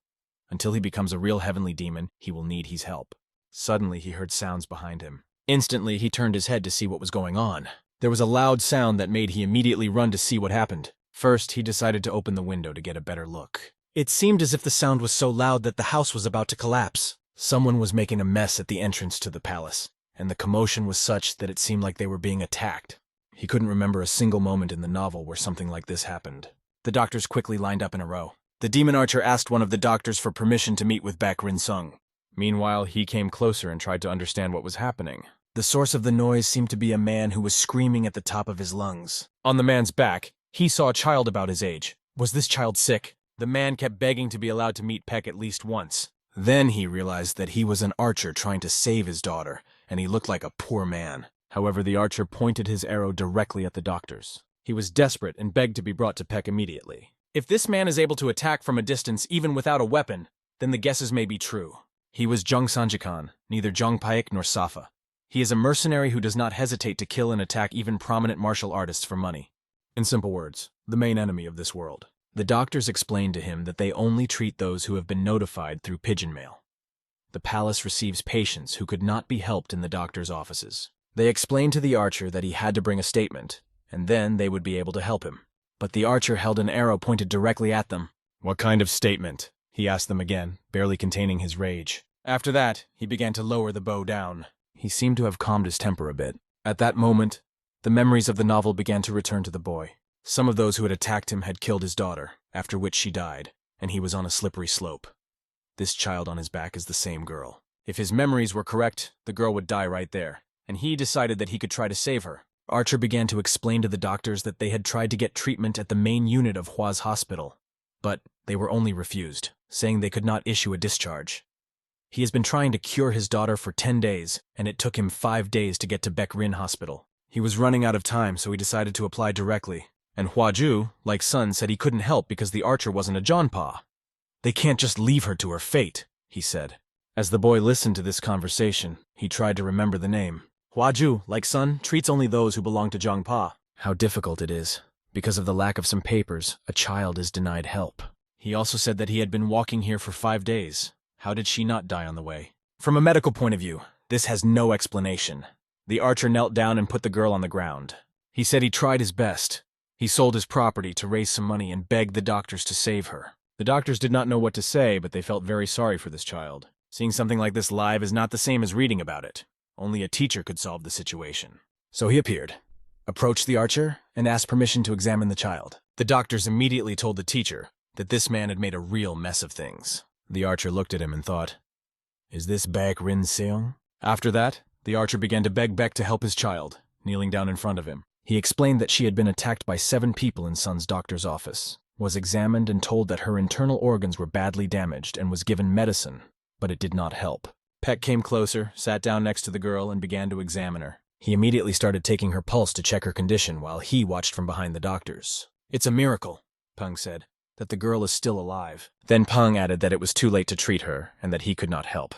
Until he becomes a real heavenly demon, he will need his help. Suddenly, he heard sounds behind him. Instantly, he turned his head to see what was going on. There was a loud sound that made he immediately run to see what happened. First, he decided to open the window to get a better look. It seemed as if the sound was so loud that the house was about to collapse. Someone was making a mess at the entrance to the palace, and the commotion was such that it seemed like they were being attacked. He couldn't remember a single moment in the novel where something like this happened. The doctors quickly lined up in a row. The demon archer asked one of the doctors for permission to meet with Baek Rin-sung. Meanwhile, he came closer and tried to understand what was happening. The source of the noise seemed to be a man who was screaming at the top of his lungs. On the man's back, he saw a child about his age. Was this child sick? The man kept begging to be allowed to meet Peck at least once. Then he realized that he was an archer trying to save his daughter, and he looked like a poor man. However, the archer pointed his arrow directly at the doctors. He was desperate and begged to be brought to Peck immediately. If this man is able to attack from a distance even without a weapon, then the guesses may be true. He was Jung Sanjikan, neither Jung Paik nor Safa. He is a mercenary who does not hesitate to kill and attack even prominent martial artists for money. In simple words, the main enemy of this world. The doctors explained to him that they only treat those who have been notified through pigeon mail. The palace receives patients who could not be helped in the doctor's offices. They explained to the archer that he had to bring a statement, and then they would be able to help him. But the archer held an arrow pointed directly at them. What kind of statement? He asked them again, barely containing his rage. After that, he began to lower the bow down. He seemed to have calmed his temper a bit. At that moment, the memories of the novel began to return to the boy. Some of those who had attacked him had killed his daughter, after which she died, and he was on a slippery slope. This child on his back is the same girl. If his memories were correct, the girl would die right there, and he decided that he could try to save her. Archer began to explain to the doctors that they had tried to get treatment at the main unit of Hwa's hospital, but they were only refused, saying they could not issue a discharge. He has been trying to cure his daughter for 10 days, and it took him 5 days to get to Baek Rin Hospital. He was running out of time, so he decided to apply directly. And Hwaju, like Sun, said he couldn't help because the archer wasn't a Jonpa. They can't just leave her to her fate, he said. As the boy listened to this conversation, he tried to remember the name. Hwaju, like Sun, treats only those who belong to Jongpa. How difficult it is. Because of the lack of some papers, a child is denied help. He also said that he had been walking here for 5 days. How did she not die on the way? From a medical point of view, this has no explanation. The archer knelt down and put the girl on the ground. He said he tried his best. He sold his property to raise some money and begged the doctors to save her. The doctors did not know what to say, but they felt very sorry for this child. Seeing something like this live is not the same as reading about it. Only a teacher could solve the situation. So he appeared, approached the archer, and asked permission to examine the child. The doctors immediately told the teacher that this man had made a real mess of things. The archer looked at him and thought, "Is this Baek Rin-seong?" After that, the archer began to beg Beck to help his child, kneeling down in front of him. He explained that she had been attacked by 7 people in Sun's doctor's office, was examined and told that her internal organs were badly damaged and was given medicine, but it did not help. Peck came closer, sat down next to the girl, and began to examine her. He immediately started taking her pulse to check her condition while he watched from behind the doctors. "It's a miracle," Peng said, "that the girl is still alive." Then Peng added that it was too late to treat her and that he could not help.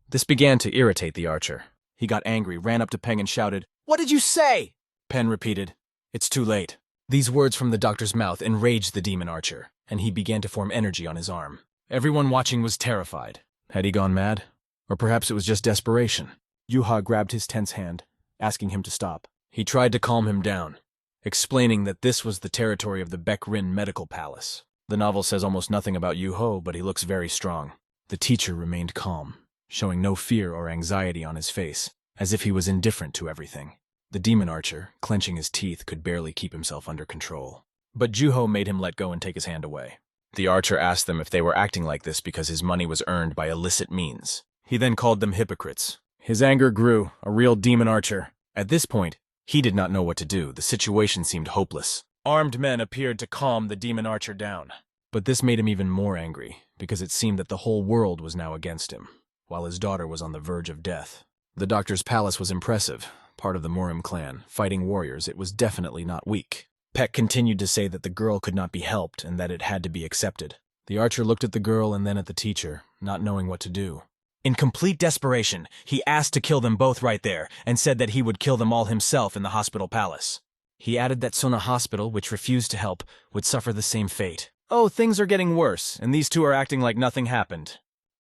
This began to irritate the archer. He got angry, ran up to Peng and shouted, "What did you say?" Pen repeated. It's too late. These words from the doctor's mouth enraged the demon archer, and he began to form energy on his arm. Everyone watching was terrified. Had he gone mad? Or perhaps it was just desperation. Yuha grabbed his tense hand, asking him to stop. He tried to calm him down, explaining that this was the territory of the Peck Medical Palace. The novel says almost nothing about Yuho, but he looks very strong. The teacher remained calm, showing no fear or anxiety on his face, as if he was indifferent to everything. The demon archer, clenching his teeth, could barely keep himself under control. But Juho made him let go and take his hand away. The archer asked them if they were acting like this because his money was earned by illicit means. He then called them hypocrites. His anger grew, a real demon archer. At this point, he did not know what to do. The situation seemed hopeless. Armed men appeared to calm the demon archer down. But this made him even more angry, because it seemed that the whole world was now against him, while his daughter was on the verge of death. The doctor's palace was impressive. Part of the Murim clan, fighting warriors, it was definitely not weak. Peck continued to say that the girl could not be helped and that it had to be accepted. The archer looked at the girl and then at the teacher, not knowing what to do. In complete desperation, he asked to kill them both right there and said that he would kill them all himself in the hospital palace. He added that Sona Hospital, which refused to help, would suffer the same fate. Oh, things are getting worse, and these two are acting like nothing happened.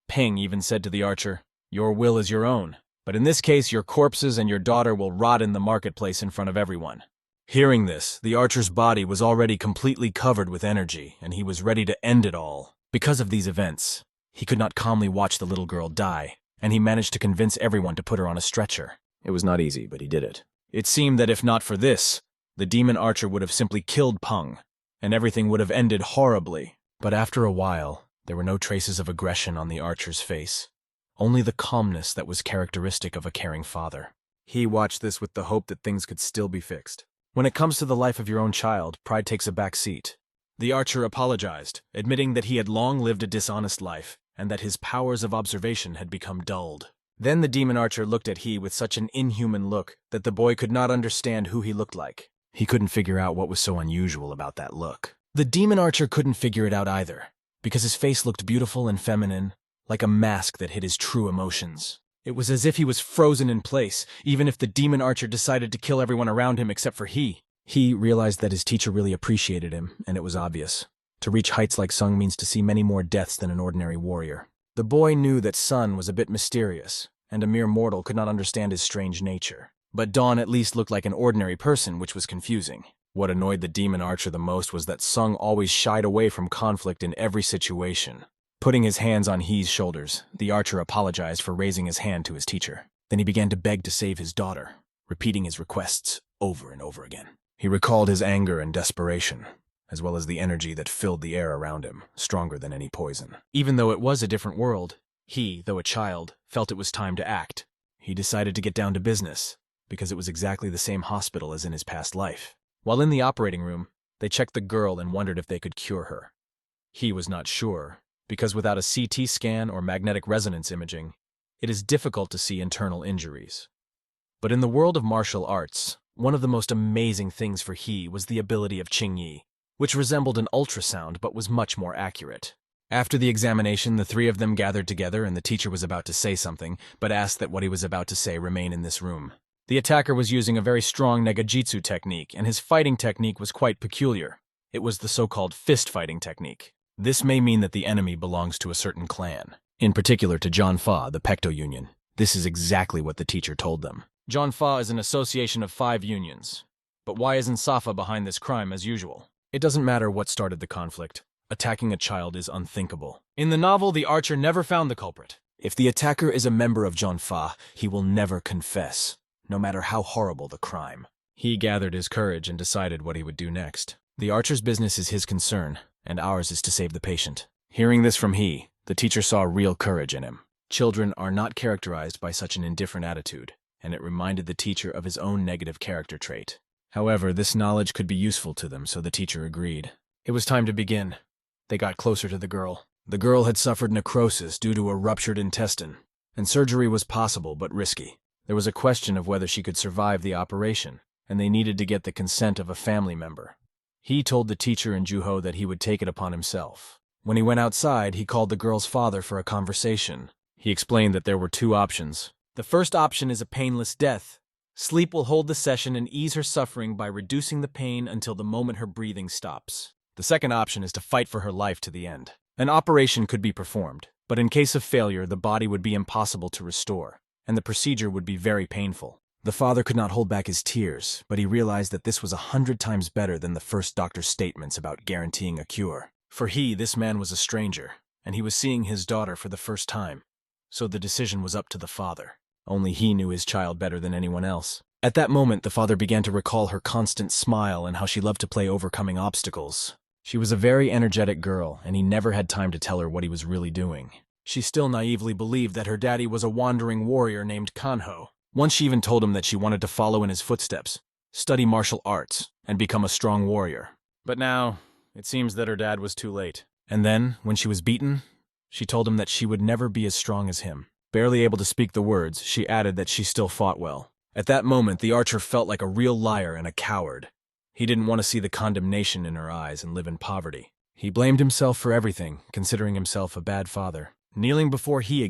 Ping even said to the archer, "Your will is your own, but in this case your corpses and your daughter will rot in the marketplace in front of everyone." Hearing this, the archer's body was already completely covered with energy, and he was ready to end it all. Because of these events, he could not calmly watch the little girl die, and he managed to convince everyone to put her on a stretcher. It was not easy, but he did it. It seemed that if not for this, the demon archer would have simply killed Peng, and everything would have ended horribly. But after a while, there were no traces of aggression on the archer's face, only the calmness that was characteristic of a caring father. He watched this with the hope that things could still be fixed. When it comes to the life of your own child, pride takes a back seat. The archer apologized, admitting that he had long lived a dishonest life, and that his powers of observation had become dulled. Then the demon archer looked at he with such an inhuman look that the boy could not understand who he looked like. He couldn't figure out what was so unusual about that look. The demon archer couldn't figure it out either, because his face looked beautiful and feminine, like a mask that hid his true emotions. It was as if he was frozen in place, even if the demon archer decided to kill everyone around him except for he. He realized that his teacher really appreciated him, and it was obvious. To reach heights like Sung means to see many more deaths than an ordinary warrior. The boy knew that Sun was a bit mysterious, and a mere mortal could not understand his strange nature. But Dawn at least looked like an ordinary person, which was confusing. What annoyed the demon archer the most was that Sung always shied away from conflict in every situation. Putting his hands on He's shoulders, the archer apologized for raising his hand to his teacher. Then he began to beg to save his daughter, repeating his requests over and over again. He recalled his anger and desperation, as well as the energy that filled the air around him, stronger than any poison. Even though it was a different world, he, though a child, felt it was time to act. He decided to get down to business, because it was exactly the same hospital as in his past life. While in the operating room, they checked the girl and wondered if they could cure her. He was not sure, because without a CT scan or magnetic resonance imaging, it is difficult to see internal injuries. But in the world of martial arts, one of the most amazing things for he was the ability of Qingyi, which resembled an ultrasound but was much more accurate. After the examination, the three of them gathered together and the teacher was about to say something, but asked that what he was about to say remain in this room. The attacker was using a very strong negajitsu technique, and his fighting technique was quite peculiar. It was the so-called fist fighting technique. This may mean that the enemy belongs to a certain clan, in particular to Jonfa, the Pecto Union. This is exactly what the teacher told them. Jonfa is an association of 5 unions. But why isn't Safa behind this crime as usual? It doesn't matter what started the conflict. Attacking a child is unthinkable. In the novel, the archer never found the culprit. If the attacker is a member of Jonfa, he will never confess, no matter how horrible the crime. He gathered his courage and decided what he would do next. The archer's business is his concern, and ours is to save the patient. Hearing this from he, the teacher saw real courage in him. Children are not characterized by such an indifferent attitude, and it reminded the teacher of his own negative character trait. However, this knowledge could be useful to them, so the teacher agreed. It was time to begin. They got closer to the girl. The girl had suffered necrosis due to a ruptured intestine, and surgery was possible but risky. There was a question of whether she could survive the operation, and they needed to get the consent of a family member. He told the teacher and Juho that he would take it upon himself. When he went outside, he called the girl's father for a conversation. He explained that there were 2 options. The first option is a painless death, Sleep will hold the session and ease her suffering by reducing the pain until the moment her breathing stops. The second option is to fight for her life to the end. An operation could be performed, but in case of failure, the body would be impossible to restore, and the procedure would be very painful. The father could not hold back his tears, but he realized that this was 100 times better than the first doctor's statements about guaranteeing a cure. For this man was a stranger, and he was seeing his daughter for the first time. So the decision was up to the father. Only he knew his child better than anyone else. At that moment, the father began to recall her constant smile and how she loved to play overcoming obstacles. She was a very energetic girl, and he never had time to tell her what he was really doing. She still naively believed that her daddy was a wandering warrior named Kanho. Once she even told him that she wanted to follow in his footsteps, study martial arts, and become a strong warrior. But now, it seems that her dad was too late. And then, when she was beaten, she told him that she would never be as strong as him. Barely able to speak the words, she added that she still fought well. At that moment, the archer felt like a real liar and a coward. He didn't want to see the condemnation in her eyes and live in poverty. He blamed himself for everything, considering himself a bad father. Kneeling before he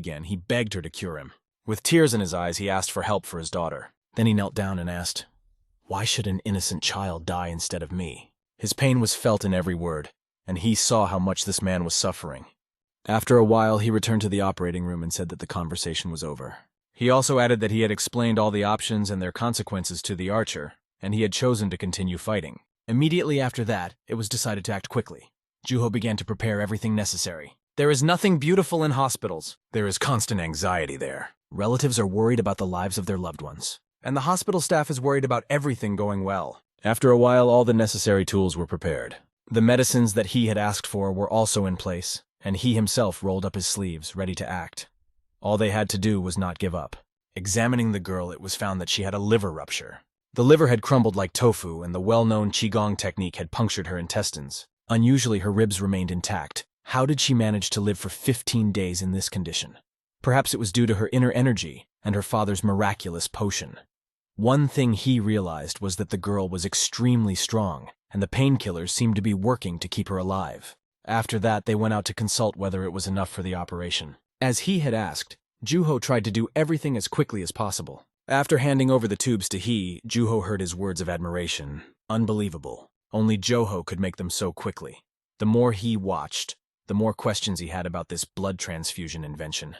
begged her to cure him. With tears in his eyes, he asked for help for his daughter. Then he knelt down and asked, "Why should an innocent child die instead of me?" His pain was felt in every word, and he saw how much this man was suffering. After a while, he returned to the operating room and said that the conversation was over. He also added that he had explained all the options and their consequences to the archer, and he had chosen to continue fighting. Immediately after that, it was decided to act quickly. Juho began to prepare everything necessary. There is nothing beautiful in hospitals. There is constant anxiety there. Relatives are worried about the lives of their loved ones, and the hospital staff is worried about everything going well. After a while, all the necessary tools were prepared. The medicines that he had asked for were also in place, and he himself rolled up his sleeves, ready to act. All they had to do was not give up. Examining the girl, it was found that she had a liver rupture. The liver had crumbled like tofu, and the well-known Qigong technique had punctured her intestines. Unusually, her ribs remained intact. How did she manage to live for 15 days in this condition? Perhaps it was due to her inner energy and her father's miraculous potion. One thing he realized was that the girl was extremely strong, and the painkillers seemed to be working to keep her alive. After that, they went out to consult whether it was enough for the operation. As he had asked, Juho tried to do everything as quickly as possible. After handing over the tubes to Juho heard his words of admiration. Unbelievable. Only Joho could make them so quickly. The more he watched, the more questions he had about this blood transfusion invention.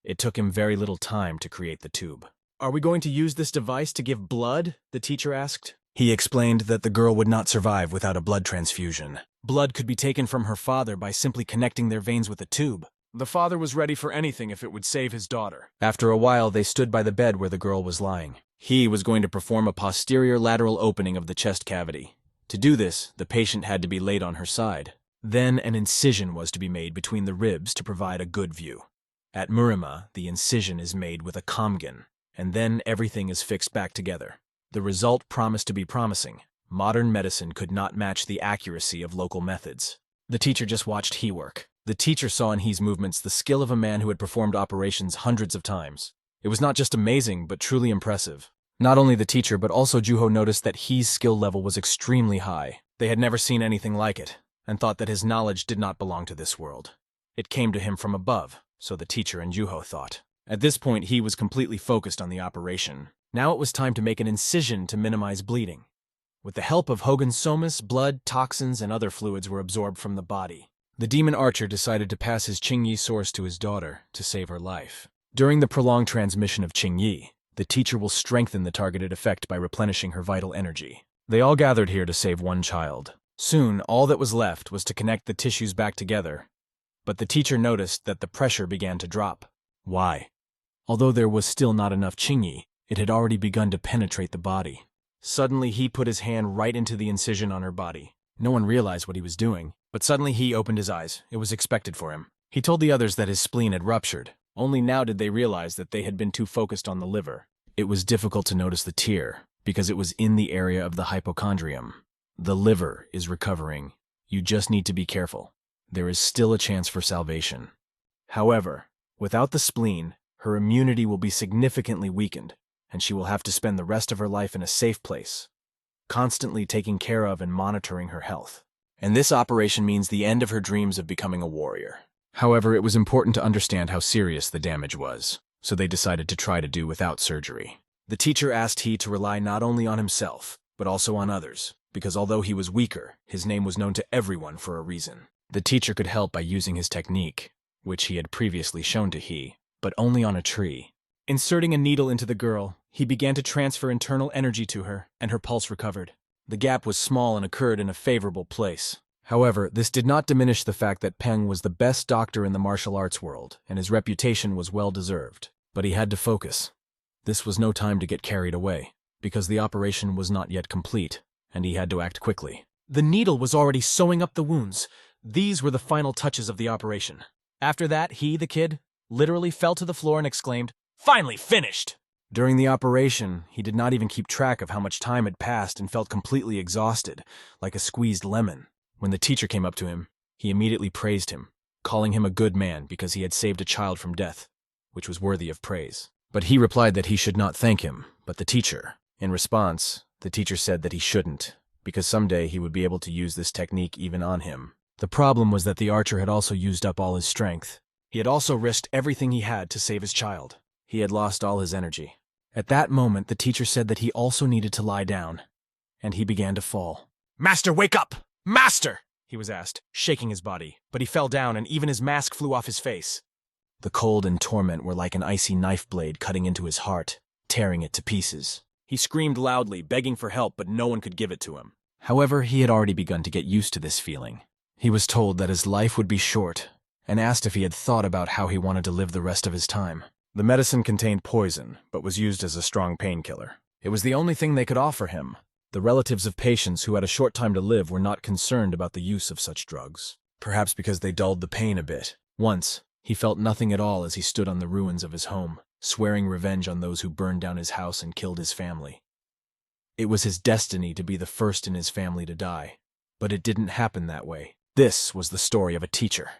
It took him very little time to create the tube. "Are we going to use this device to give blood?" the teacher asked. He explained that the girl would not survive without a blood transfusion. Blood could be taken from her father by simply connecting their veins with a tube. The father was ready for anything if it would save his daughter. After a while, they stood by the bed where the girl was lying. He was going to perform a posterior lateral opening of the chest cavity. To do this, the patient had to be laid on her side. Then an incision was to be made between the ribs to provide a good view. At Murima, the incision is made with a comgan, and then everything is fixed back together. The result promised to be promising. Modern medicine could not match the accuracy of local methods. The teacher just watched he work. The teacher saw in He's movements the skill of a man who had performed operations hundreds of times. It was not just amazing, but truly impressive. Not only the teacher, but also Juho noticed that He's skill level was extremely high. They had never seen anything like it, and thought that his knowledge did not belong to this world. It came to him from above, so the teacher and Juho thought. At this point, he was completely focused on the operation. Now it was time to make an incision to minimize bleeding. With the help of Hogan's somas, blood, toxins, and other fluids were absorbed from the body. The demon archer decided to pass his Qingyi source to his daughter to save her life. During the prolonged transmission of Qingyi, the teacher will strengthen the targeted effect by replenishing her vital energy. They all gathered here to save one child. Soon, all that was left was to connect the tissues back together. But the teacher noticed that the pressure began to drop. Why? Although there was still not enough Qingyi, it had already begun to penetrate the body. Suddenly, he put his hand right into the incision on her body. No one realized what he was doing, but suddenly he opened his eyes. It was expected for him. He told the others that his spleen had ruptured. Only now did they realize that they had been too focused on the liver. It was difficult to notice the tear, because it was in the area of the hypochondrium. The liver is recovering. You just need to be careful. There is still a chance for salvation. However, without the spleen, her immunity will be significantly weakened, and she will have to spend the rest of her life in a safe place, constantly taking care of and monitoring her health. And this operation means the end of her dreams of becoming a warrior. However, it was important to understand how serious the damage was, so they decided to try to do without surgery. The teacher asked he to rely not only on himself, but also on others, because although he was weaker, his name was known to everyone for a reason. The teacher could help by using his technique, which he had previously shown to he, but only on a tree. Inserting a needle into the girl, he began to transfer internal energy to her, and her pulse recovered. The gap was small and occurred in a favorable place. However, this did not diminish the fact that Peng was the best doctor in the martial arts world, and his reputation was well-deserved. But he had to focus. This was no time to get carried away, because the operation was not yet complete, and he had to act quickly. The needle was already sewing up the wounds. These were the final touches of the operation. After that, he, the kid, literally fell to the floor and exclaimed, "Finally finished!" During the operation, he did not even keep track of how much time had passed and felt completely exhausted, like a squeezed lemon. When the teacher came up to him, he immediately praised him, calling him a good man because he had saved a child from death, which was worthy of praise. But he replied that he should not thank him, but the teacher. In response, the teacher said that he shouldn't, because someday he would be able to use this technique even on him. The problem was that the archer had also used up all his strength. He had also risked everything he had to save his child. He had lost all his energy. At that moment, the teacher said that he also needed to lie down, and he began to fall. "Master, wake up! Master!" he was asked, shaking his body, but he fell down and even his mask flew off his face. The cold and torment were like an icy knife blade cutting into his heart, tearing it to pieces. He screamed loudly, begging for help, but no one could give it to him. However, he had already begun to get used to this feeling. He was told that his life would be short, and asked if he had thought about how he wanted to live the rest of his time. The medicine contained poison, but was used as a strong painkiller. It was the only thing they could offer him. The relatives of patients who had a short time to live were not concerned about the use of such drugs, perhaps because they dulled the pain a bit. Once, he felt nothing at all as he stood on the ruins of his home, swearing revenge on those who burned down his house and killed his family. It was his destiny to be the first in his family to die, but it didn't happen that way. This was the story of a teacher.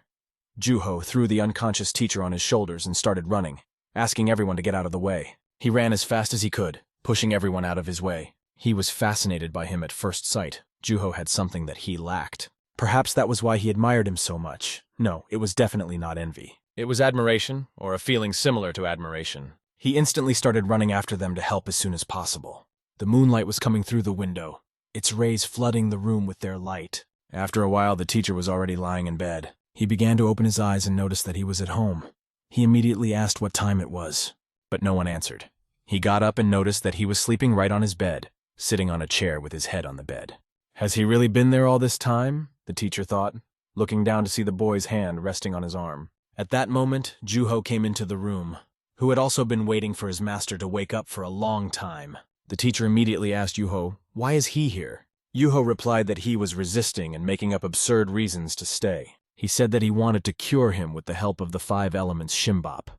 Juho threw the unconscious teacher on his shoulders and started running, asking everyone to get out of the way. He ran as fast as he could, pushing everyone out of his way. He was fascinated by him at first sight. Juho had something that he lacked. Perhaps that was why he admired him so much. No, it was definitely not envy. It was admiration, or a feeling similar to admiration. He instantly started running after them to help as soon as possible. The moonlight was coming through the window, its rays flooding the room with their light. After a while, the teacher was already lying in bed. He began to open his eyes and noticed that he was at home. He immediately asked what time it was, but no one answered. He got up and noticed that he was sleeping right on his bed, sitting on a chair with his head on the bed. Has he really been there all this time? The teacher thought, looking down to see the boy's hand resting on his arm. At that moment, Juho came into the room, who had also been waiting for his master to wake up for a long time. The teacher immediately asked Juho, "Why is he here?" Juho replied that he was resisting and making up absurd reasons to stay. He said that he wanted to cure him with the help of the 5 elements Shimbop.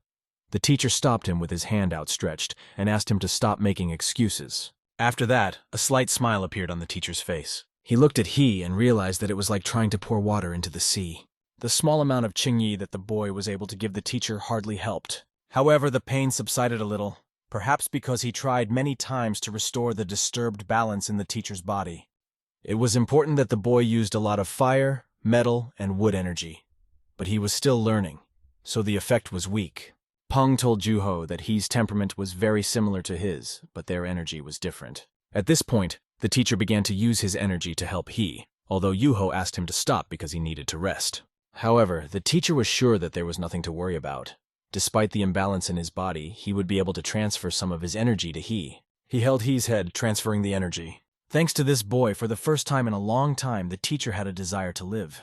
The teacher stopped him with his hand outstretched and asked him to stop making excuses. After that, a slight smile appeared on the teacher's face. He looked at He and realized that it was like trying to pour water into the sea. The small amount of Qingyi that the boy was able to give the teacher hardly helped. However, the pain subsided a little, perhaps because he tried many times to restore the disturbed balance in the teacher's body. It was important that the boy used a lot of fire, metal, and wood energy, but he was still learning, so the effect was weak. Peng told Juho that He's temperament was very similar to his, but their energy was different. At this point, the teacher began to use his energy to help He, although Juho asked him to stop because he needed to rest. However, the teacher was sure that there was nothing to worry about. Despite the imbalance in his body, he would be able to transfer some of his energy to He. He held He's head, transferring the energy. Thanks to this boy, for the first time in a long time, the teacher had a desire to live.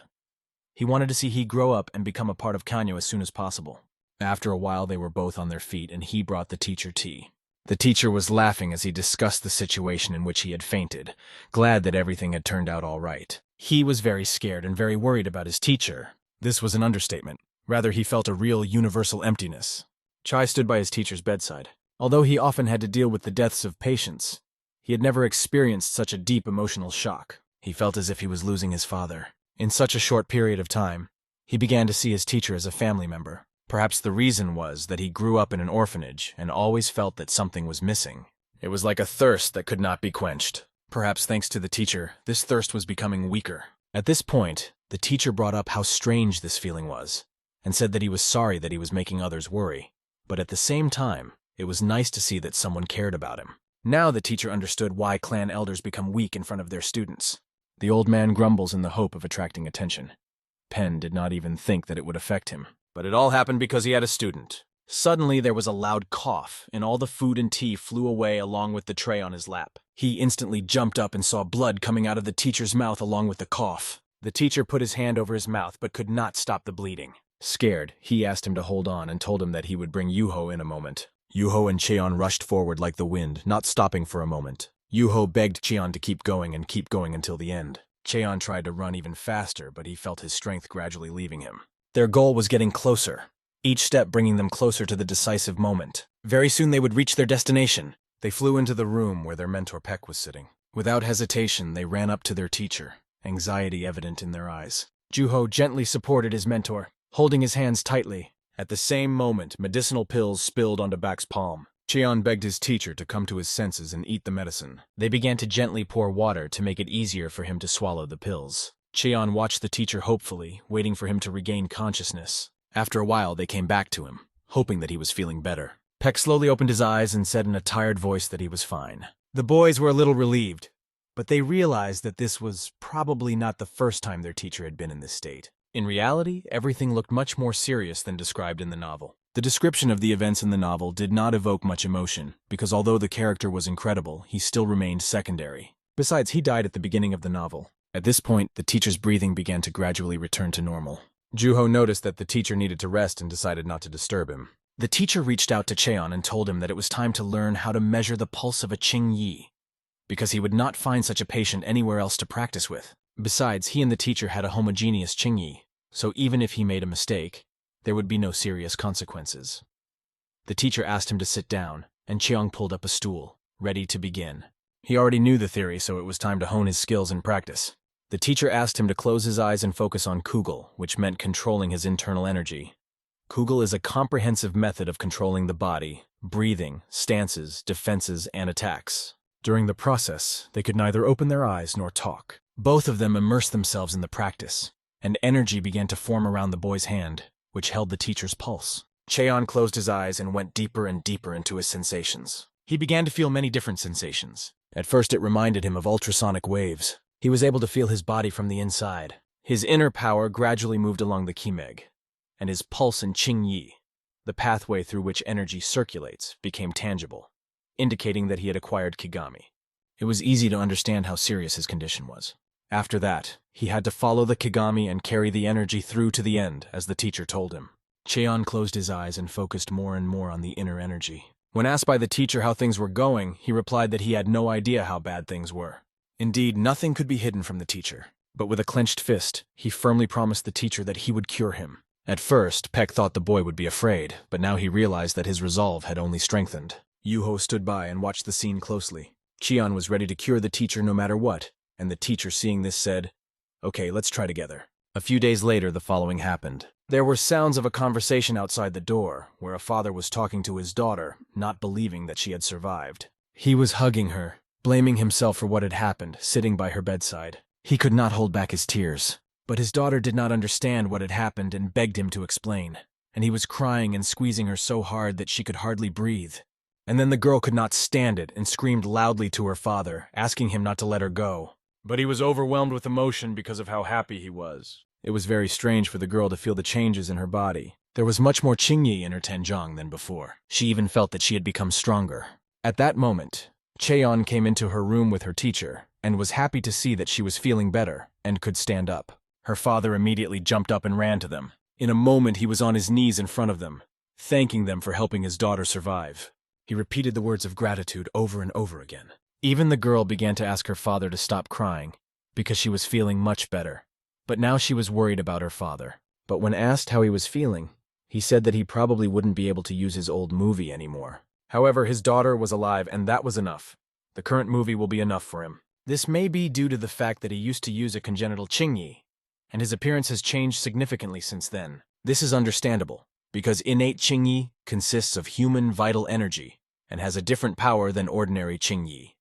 He wanted to see He grow up and become a part of Kanyo as soon as possible. After a while, they were both on their feet, and He brought the teacher tea. The teacher was laughing as he discussed the situation in which he had fainted, glad that everything had turned out all right. He was very scared and very worried about his teacher. This was an understatement. Rather, he felt a real universal emptiness. Chai stood by his teacher's bedside. Although he often had to deal with the deaths of patients, he had never experienced such a deep emotional shock. He felt as if he was losing his father. In such a short period of time, he began to see his teacher as a family member. Perhaps the reason was that he grew up in an orphanage and always felt that something was missing. It was like a thirst that could not be quenched. Perhaps thanks to the teacher, this thirst was becoming weaker. At this point, the teacher brought up how strange this feeling was, and said that he was sorry that he was making others worry. But at the same time, It was nice to see that someone cared about him. Now the teacher understood why clan elders become weak in front of their students. The old man grumbles in the hope of attracting attention. Pen did not even think that it would affect him. But it all happened because he had a student. Suddenly there was a loud cough, and all the food and tea flew away along with the tray on his lap. He instantly jumped up and saw blood coming out of the teacher's mouth along with the cough. The teacher put his hand over his mouth but could not stop the bleeding. Scared, he asked him to hold on and told him that he would bring Yuho in a moment. Yuho and Cheon rushed forward like the wind, not stopping for a moment. Yuho begged Cheon to keep going until the end. Cheon tried to run even faster, but he felt his strength gradually leaving him. Their goal was getting closer, each step bringing them closer to the decisive moment. Very soon they would reach their destination. They flew into the room where their mentor Peck was sitting. Without hesitation, they ran up to their teacher, anxiety evident in their eyes. Juho gently supported his mentor, holding his hands tightly. At the same moment, medicinal pills spilled onto Bak's palm. Cheon begged his teacher to come to his senses and eat the medicine. They began to gently pour water to make it easier for him to swallow the pills. Cheon watched the teacher hopefully, waiting for him to regain consciousness. After a while, they came back to him, hoping that he was feeling better. Peck slowly opened his eyes and said in a tired voice that he was fine. The boys were a little relieved, but they realized that this was probably not the first time their teacher had been in this state. In reality, everything looked much more serious than described in the novel. The description of the events in the novel did not evoke much emotion, because although the character was incredible, he still remained secondary. Besides, he died at the beginning of the novel. At this point, the teacher's breathing began to gradually return to normal. Juho noticed that the teacher needed to rest and decided not to disturb him. The teacher reached out to Cheon and told him that it was time to learn how to measure the pulse of a Qingyi, because he would not find such a patient anywhere else to practice with. Besides, he and the teacher had a homogeneous Qingyi, so even if he made a mistake, there would be no serious consequences. The teacher asked him to sit down, and Cheong pulled up a stool, ready to begin. He already knew the theory, so it was time to hone his skills in practice. The teacher asked him to close his eyes and focus on Kugel, which meant controlling his internal energy. Kugel is a comprehensive method of controlling the body, breathing, stances, defenses, and attacks. During the process, they could neither open their eyes nor talk. Both of them immersed themselves in the practice, and energy began to form around the boy's hand, which held the teacher's pulse. Cheon closed his eyes and went deeper and deeper into his sensations. He began to feel many different sensations. At first it reminded him of ultrasonic waves. He was able to feel his body from the inside. His inner power gradually moved along the Kimeg, and his pulse and Qingyi, the pathway through which energy circulates, became tangible, indicating that he had acquired Kigami. It was easy to understand how serious his condition was. After that, he had to follow the Kigami and carry the energy through to the end, as the teacher told him. Cheon closed his eyes and focused more and more on the inner energy. When asked by the teacher how things were going, he replied that he had no idea how bad things were. Indeed, nothing could be hidden from the teacher. But with a clenched fist, he firmly promised the teacher that he would cure him. At first, Peck thought the boy would be afraid, but now he realized that his resolve had only strengthened. Yuho stood by and watched the scene closely. Cheon was ready to cure the teacher no matter what, and the teacher, seeing this, said, "Okay, let's try together." A few days later, the following happened. There were sounds of a conversation outside the door, where a father was talking to his daughter, not believing that she had survived. He was hugging her, blaming himself for what had happened, sitting by her bedside. He could not hold back his tears. But his daughter did not understand what had happened and begged him to explain. And he was crying and squeezing her so hard that she could hardly breathe. And then the girl could not stand it and screamed loudly to her father, asking him not to let her go. But he was overwhelmed with emotion because of how happy he was. It was very strange for the girl to feel the changes in her body. There was much more Qingyi in her Tenjong than before. She even felt that she had become stronger. At that moment, Cheon came into her room with her teacher and was happy to see that she was feeling better and could stand up. Her father immediately jumped up and ran to them. In a moment, he was on his knees in front of them, thanking them for helping his daughter survive. He repeated the words of gratitude over and over again. Even the girl began to ask her father to stop crying, because she was feeling much better. But now she was worried about her father. But when asked how he was feeling, he said that he probably wouldn't be able to use his old movie anymore. However, his daughter was alive, and that was enough. The current movie will be enough for him. This may be due to the fact that he used to use a congenital Qingyi, and his appearance has changed significantly since then. This is understandable, because innate Qingyi consists of human vital energy and has a different power than ordinary Qingyi.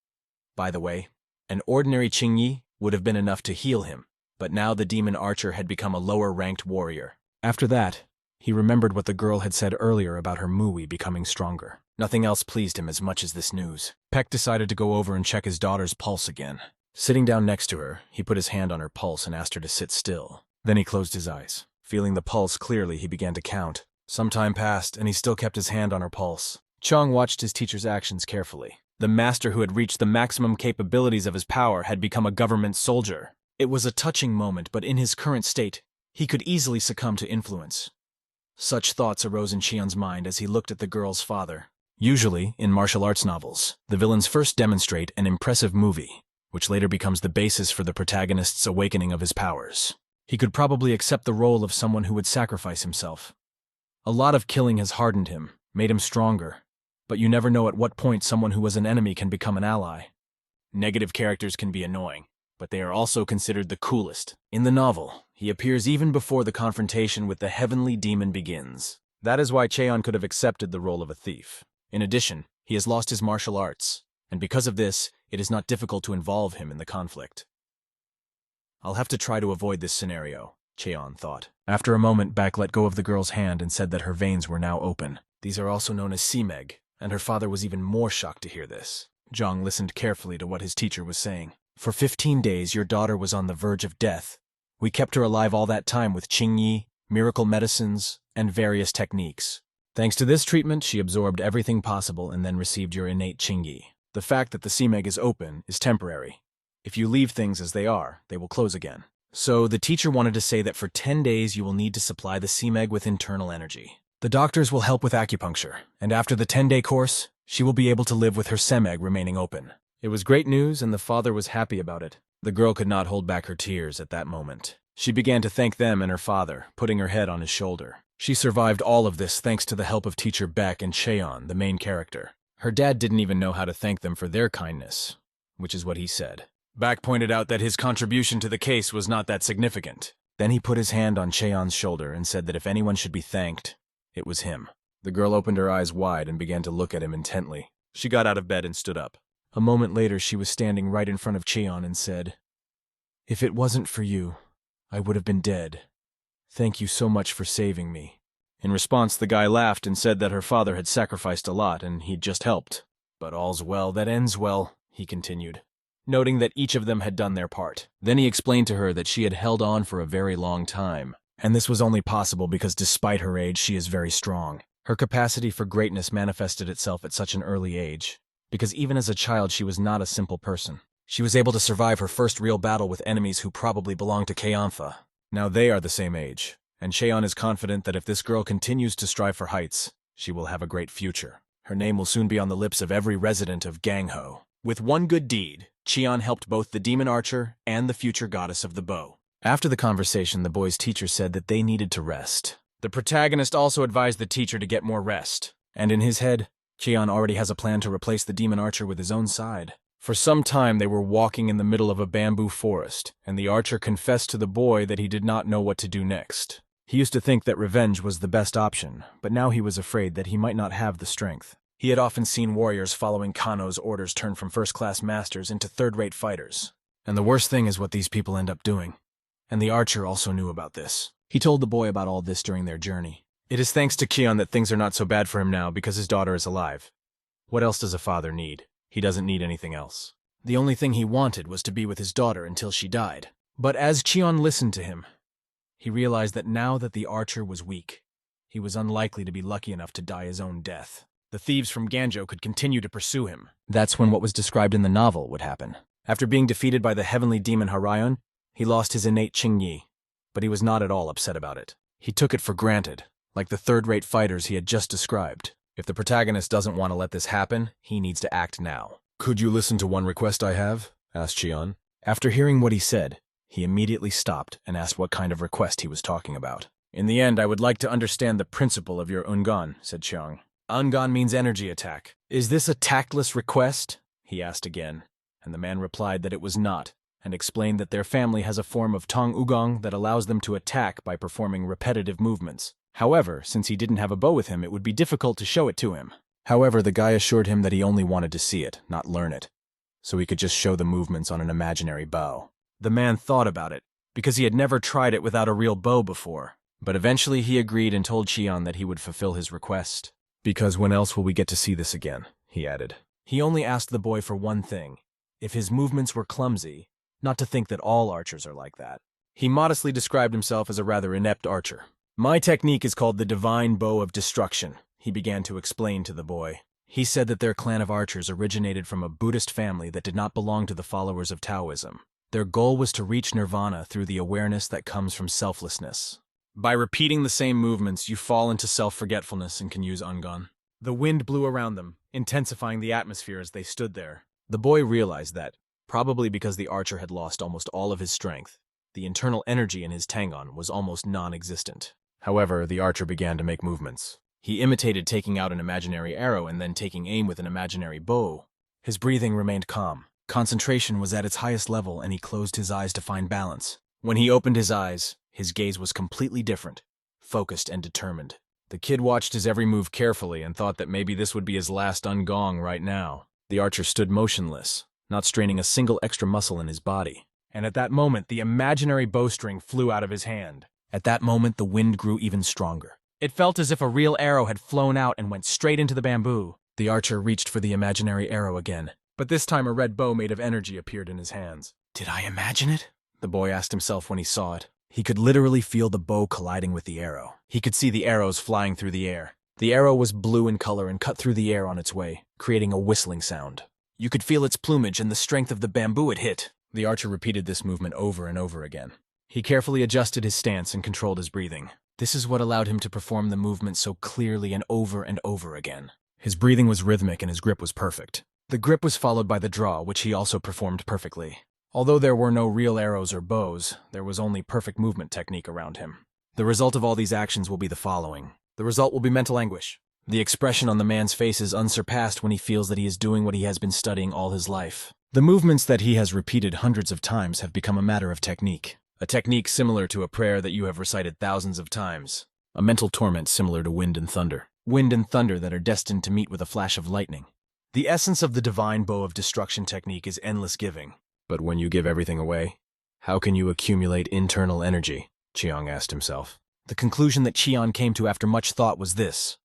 By the way, an ordinary Qingyi would have been enough to heal him, but now the demon archer had become a lower-ranked warrior. After that, He remembered what the girl had said earlier about her Mui becoming stronger. Nothing else pleased him as much as this news. Peck decided to go over and check his daughter's pulse again. Sitting down next to her, he put his hand on her pulse and asked her to sit still. Then he closed his eyes. Feeling the pulse clearly, he began to count. Some time passed, and he still kept his hand on her pulse. Chong watched his teacher's actions carefully. The master who had reached the maximum capabilities of his power had become a government soldier. It was a touching moment, but in his current state, he could easily succumb to influence. Such thoughts arose in Cheon's mind as he looked at the girl's father. Usually, in martial arts novels, the villains first demonstrate an impressive movie, which later becomes the basis for the protagonist's awakening of his powers. He could probably accept the role of someone who would sacrifice himself. A lot of killing has hardened him, made him stronger, but you never know at what point someone who was an enemy can become an ally. Negative characters can be annoying, but they are also considered the coolest. In the novel, he appears even before the confrontation with the heavenly demon begins. That is why Cheon could have accepted the role of a thief. In addition, he has lost his martial arts, and because of this, it is not difficult to involve him in the conflict. I'll have to try to avoid this scenario, Cheon thought. After a moment, Beck let go of the girl's hand and said that her veins were now open. These are also known as Simeg, and her father was even more shocked to hear this. Zhang listened carefully to what his teacher was saying. For 15 days, your daughter was on the verge of death. We kept her alive all that time with Qingyi, miracle medicines, and various techniques. Thanks to this treatment, she absorbed everything possible and then received your innate Qingyi. The fact that the Simeg is open is temporary. If you leave things as they are, they will close again. So the teacher wanted to say that for 10 days you will need to supply the Simeg with internal energy. The doctors will help with acupuncture, and after the 10-day course, she will be able to live with her Semeg remaining open. It was great news, and the father was happy about it. The girl could not hold back her tears at that moment. She began to thank them and her father, putting her head on his shoulder. She survived all of this thanks to the help of Teacher Beck and Cheon, the main character. Her dad didn't even know how to thank them for their kindness, which is what he said. Beck pointed out that his contribution to the case was not that significant. Then he put his hand on Cheon's shoulder and said that if anyone should be thanked, it was him. The girl opened her eyes wide and began to look at him intently. She got out of bed and stood up. A moment later, she was standing right in front of Cheon and said, "If it wasn't for you, I would have been dead. Thank you so much for saving me." In response, the guy laughed and said that her father had sacrificed a lot and he'd just helped. "But all's well that ends well," he continued, noting that each of them had done their part. Then he explained to her that she had held on for a very long time, and this was only possible because despite her age, she is very strong. Her capacity for greatness manifested itself at such an early age, because even as a child she was not a simple person. She was able to survive her first real battle with enemies who probably belonged to Kayantha. Now they are the same age, and Cheon is confident that if this girl continues to strive for heights, she will have a great future. Her name will soon be on the lips of every resident of Gangho. With one good deed, Cheon helped both the demon archer and the future goddess of the bow. After the conversation, the boy's teacher said that they needed to rest. The protagonist also advised the teacher to get more rest, and in his head, Cheon already has a plan to replace the demon archer with his own side. For some time they were walking in the middle of a bamboo forest, and the archer confessed to the boy that he did not know what to do next. He used to think that revenge was the best option, but now he was afraid that he might not have the strength. He had often seen warriors following Kano's orders turn from first-class masters into third-rate fighters. And the worst thing is what these people end up doing. And the archer also knew about this. He told the boy about all this during their journey. It is thanks to Cheon that things are not so bad for him now because his daughter is alive. What else does a father need? He doesn't need anything else. The only thing he wanted was to be with his daughter until she died. But as Cheon listened to him, he realized that now that the archer was weak, he was unlikely to be lucky enough to die his own death. The thieves from Ganjo could continue to pursue him. That's when what was described in the novel would happen. After being defeated by the heavenly demon Harayon, he lost his innate Qingyi, but he was not at all upset about it. He took it for granted, like the third-rate fighters he had just described. If the protagonist doesn't want to let this happen, he needs to act now. "Could you listen to one request I have?" asked Cheon. After hearing what he said, he immediately stopped and asked what kind of request he was talking about. "In the end, I would like to understand the principle of your Ungan," said Cheong. "Ungan means energy attack. Is this a tactless request?" he asked again, and the man replied that it was not, and explained that their family has a form of Tong Ugong that allows them to attack by performing repetitive movements. However, since he didn't have a bow with him, it would be difficult to show it to him. However, the guy assured him that he only wanted to see it, not learn it, so he could just show the movements on an imaginary bow. The man thought about it, because he had never tried it without a real bow before. But eventually he agreed and told Qian that he would fulfill his request. "Because when else will we get to see this again?" he added. He only asked the boy for one thing: if his movements were clumsy, not to think that all archers are like that. He modestly described himself as a rather inept archer. "My technique is called the Divine Bow of Destruction," he began to explain to the boy. He said that their clan of archers originated from a Buddhist family that did not belong to the followers of Taoism. Their goal was to reach nirvana through the awareness that comes from selflessness. By repeating the same movements, you fall into self-forgetfulness and can use Ungon. The wind blew around them, intensifying the atmosphere as they stood there. The boy realized that, probably because the archer had lost almost all of his strength, the internal energy in his Tangon was almost non-existent. However, the archer began to make movements. He imitated taking out an imaginary arrow and then taking aim with an imaginary bow. His breathing remained calm. Concentration was at its highest level, and he closed his eyes to find balance. When he opened his eyes, his gaze was completely different, focused and determined. The kid watched his every move carefully and thought that maybe this would be his last Ungong right now. The archer stood motionless, not straining a single extra muscle in his body. And at that moment, the imaginary bowstring flew out of his hand. At that moment, the wind grew even stronger. It felt as if a real arrow had flown out and went straight into the bamboo. The archer reached for the imaginary arrow again, but this time a red bow made of energy appeared in his hands. "Did I imagine it?" the boy asked himself when he saw it. He could literally feel the bow colliding with the arrow. He could see the arrows flying through the air. The arrow was blue in color and cut through the air on its way, creating a whistling sound. You could feel its plumage and the strength of the bamboo it hit. The archer repeated this movement over and over again. He carefully adjusted his stance and controlled his breathing. This is what allowed him to perform the movement so clearly and over again. His breathing was rhythmic and his grip was perfect. The grip was followed by the draw, which he also performed perfectly. Although there were no real arrows or bows, there was only perfect movement technique around him. The result of all these actions will be the following. The result will be mental anguish. The expression on the man's face is unsurpassed when he feels that he is doing what he has been studying all his life. The movements that he has repeated hundreds of times have become a matter of technique. A technique similar to a prayer that you have recited thousands of times. A mental torment similar to wind and thunder. Wind and thunder that are destined to meet with a flash of lightning. The essence of the divine bow of destruction technique is endless giving. But when you give everything away, how can you accumulate internal energy? Qian asked himself. The conclusion that Qian came to after much thought was this.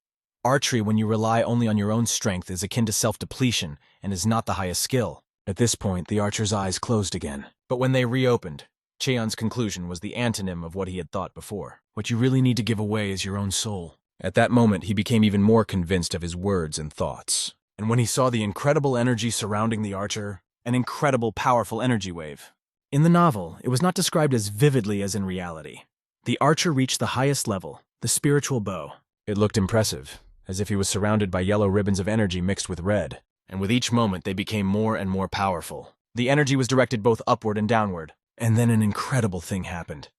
Archery, when you rely only on your own strength, is akin to self-depletion and is not the highest skill. At this point, the archer's eyes closed again. But when they reopened, Qian's conclusion was the antonym of what he had thought before. What you really need to give away is your own soul. At that moment, he became even more convinced of his words and thoughts. And when he saw the incredible energy surrounding the archer, an incredible, powerful energy wave. In the novel, it was not described as vividly as in reality. The archer reached the highest level, the spiritual bow. It looked impressive, as if he was surrounded by yellow ribbons of energy mixed with red. And with each moment, they became more and more powerful. The energy was directed both upward and downward. And then an incredible thing happened.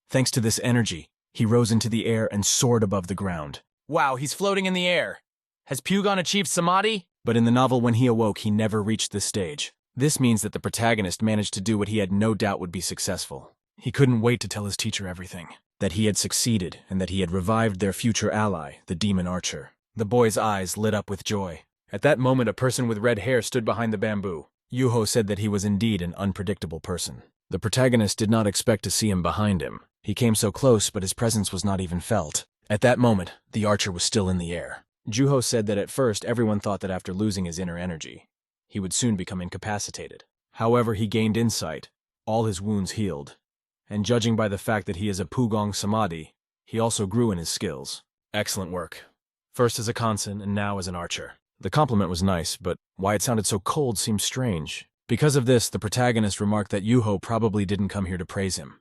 Thanks to this energy, he rose into the air and soared above the ground. Wow, he's floating in the air! Has Pugon achieved Samadhi? But in the novel, when he awoke, he never reached this stage. This means that the protagonist managed to do what he had no doubt would be successful. He couldn't wait to tell his teacher everything. That he had succeeded, and that he had revived their future ally, the demon archer. The boy's eyes lit up with joy. At that moment, a person with red hair stood behind the bamboo. Yuho said that he was indeed an unpredictable person. The protagonist did not expect to see him behind him. He came so close, but his presence was not even felt. At that moment, the archer was still in the air. Juho said that at first everyone thought that after losing his inner energy, he would soon become incapacitated. However, he gained insight, all his wounds healed, and judging by the fact that he is a Pugong Samadhi, he also grew in his skills. Excellent work. First as a Kansen and now as an archer. The compliment was nice, but why it sounded so cold seemed strange. Because of this, the protagonist remarked that Yuho probably didn't come here to praise him.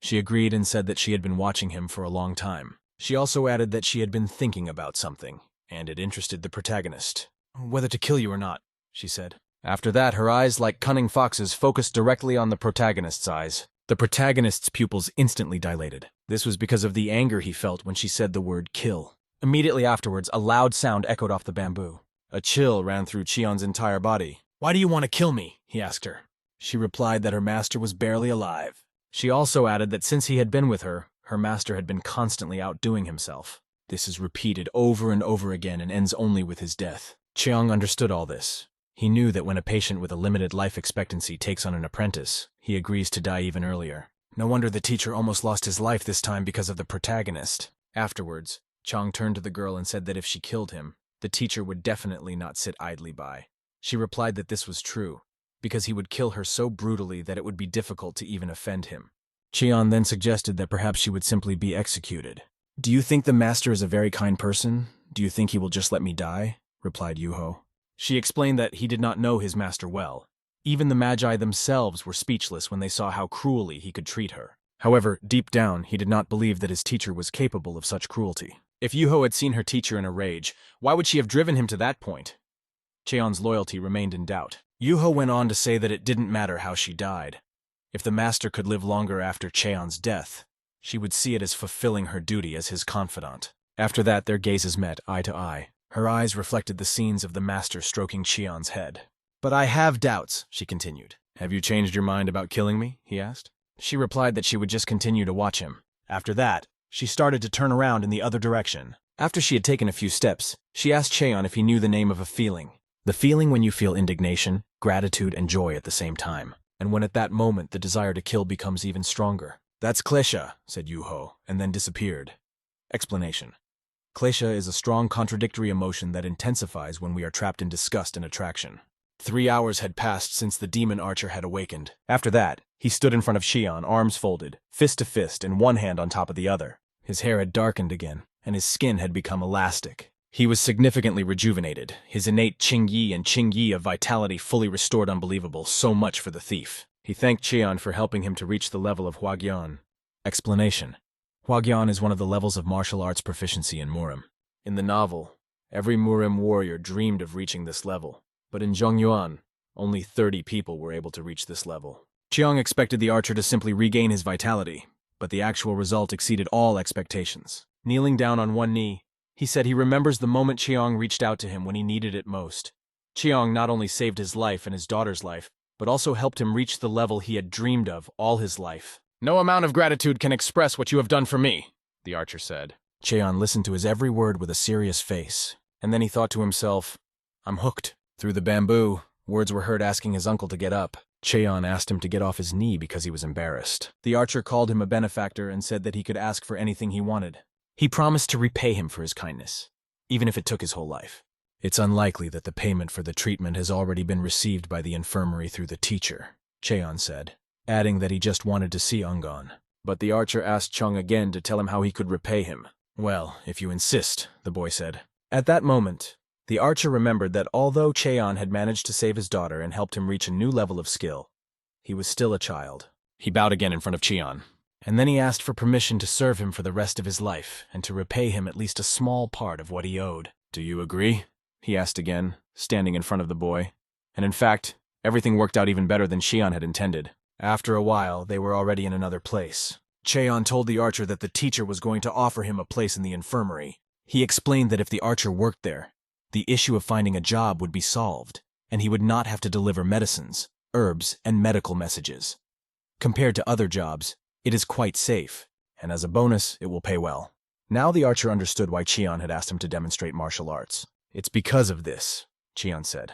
She agreed and said that she had been watching him for a long time. She also added that she had been thinking about something, and it interested the protagonist. Whether to kill you or not, she said. After that, her eyes, like cunning foxes, focused directly on the protagonist's eyes. The protagonist's pupils instantly dilated. This was because of the anger he felt when she said the word kill. Immediately afterwards, a loud sound echoed off the bamboo. A chill ran through Chion's entire body. Why do you want to kill me? He asked her. She replied that her master was barely alive. She also added that since he had been with her, her master had been constantly outdoing himself. This is repeated over and over again and ends only with his death. Chiang understood all this. He knew that when a patient with a limited life expectancy takes on an apprentice, he agrees to die even earlier. No wonder the teacher almost lost his life this time because of the protagonist. Afterwards, Chong turned to the girl and said that if she killed him, the teacher would definitely not sit idly by. She replied that this was true, because he would kill her so brutally that it would be difficult to even offend him. Cheon then suggested that perhaps she would simply be executed. "Do you think the master is a very kind person? Do you think he will just let me die?" replied Yuho. She explained that he did not know his master well. Even the Magi themselves were speechless when they saw how cruelly he could treat her. However, deep down, he did not believe that his teacher was capable of such cruelty. If Yuho had seen her teacher in a rage, why would she have driven him to that point? Cheon's loyalty remained in doubt. Yuho went on to say that it didn't matter how she died. If the master could live longer after Cheon's death, she would see it as fulfilling her duty as his confidant. After that, their gazes met eye to eye. Her eyes reflected the scenes of the master stroking Cheon's head. "But I have doubts," she continued. "Have you changed your mind about killing me?" he asked. She replied that she would just continue to watch him. After that, she started to turn around in the other direction. After she had taken a few steps, she asked Cheon if he knew the name of a feeling. The feeling when you feel indignation, gratitude, and joy at the same time. And when at that moment the desire to kill becomes even stronger. "That's klesha," said Yuho, and then disappeared. Explanation. Klesha is a strong contradictory emotion that intensifies when we are trapped in disgust and attraction. 3 hours had passed since the demon archer had awakened. After that, he stood in front of Cheon, arms folded, fist to fist, and one hand on top of the other. His hair had darkened again, and his skin had become elastic. He was significantly rejuvenated, his innate Qingyi and Qingyi of vitality fully restored. Unbelievable, so much for the thief. He thanked Cheon for helping him to reach the level of Huagyan. Explanation. Huagyan is one of the levels of martial arts proficiency in Murim. In the novel, every Murim warrior dreamed of reaching this level, but in Zhongyuan, only 30 people were able to reach this level. Cheong expected the archer to simply regain his vitality, but the actual result exceeded all expectations. Kneeling down on one knee, he said he remembers the moment Cheong reached out to him when he needed it most. Cheong not only saved his life and his daughter's life, but also helped him reach the level he had dreamed of all his life. "No amount of gratitude can express what you have done for me," the archer said. Cheon listened to his every word with a serious face, and then he thought to himself, "I'm hooked." Through the bamboo, words were heard asking his uncle to get up. Cheon asked him to get off his knee because he was embarrassed. The archer called him a benefactor and said that he could ask for anything he wanted. He promised to repay him for his kindness, even if it took his whole life. "It's unlikely that the payment for the treatment has already been received by the infirmary through the teacher," Cheon said, adding that he just wanted to see Ungon. But the archer asked Chung again to tell him how he could repay him. "Well, if you insist," the boy said. At that moment, the archer remembered that although Cheon had managed to save his daughter and helped him reach a new level of skill, he was still a child. He bowed again in front of Cheon, and then he asked for permission to serve him for the rest of his life and to repay him at least a small part of what he owed. "Do you agree?" he asked again, standing in front of the boy. And in fact, everything worked out even better than Cheon had intended. After a while, they were already in another place. Cheon told the archer that the teacher was going to offer him a place in the infirmary. He explained that if the archer worked there, the issue of finding a job would be solved, and he would not have to deliver medicines, herbs, and medical messages. Compared to other jobs, it is quite safe, and as a bonus, it will pay well. Now the archer understood why Cheon had asked him to demonstrate martial arts. "It's because of this," Cheon said.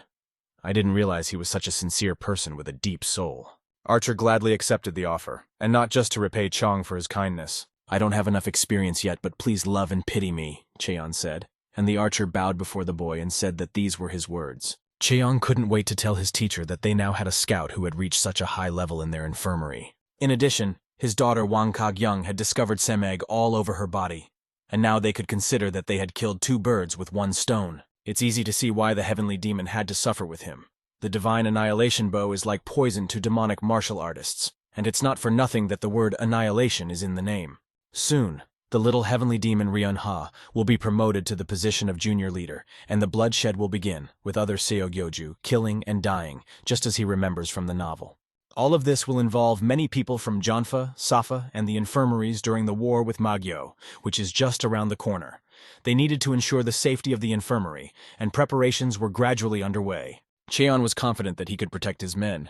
"I didn't realize he was such a sincere person with a deep soul." Archer gladly accepted the offer, and not just to repay Chong for his kindness. "I don't have enough experience yet, but please love and pity me," Cheon said, and the archer bowed before the boy and said that these were his words. Cheon couldn't wait to tell his teacher that they now had a scout who had reached such a high level in their infirmary. In addition, his daughter Wang Kagyung had discovered Semeg all over her body, and now they could consider that they had killed 2 birds with 1 stone. It's easy to see why the heavenly demon had to suffer with him. The divine annihilation bow is like poison to demonic martial artists, and it's not for nothing that the word annihilation is in the name. Soon, the little heavenly demon Ryun-ha will be promoted to the position of junior leader, and the bloodshed will begin, with other Seogyoju killing and dying, just as he remembers from the novel. All of this will involve many people from Janfa, Safa, and the infirmaries during the war with Magyo, which is just around the corner. They needed to ensure the safety of the infirmary, and preparations were gradually underway. Cheon was confident that he could protect his men.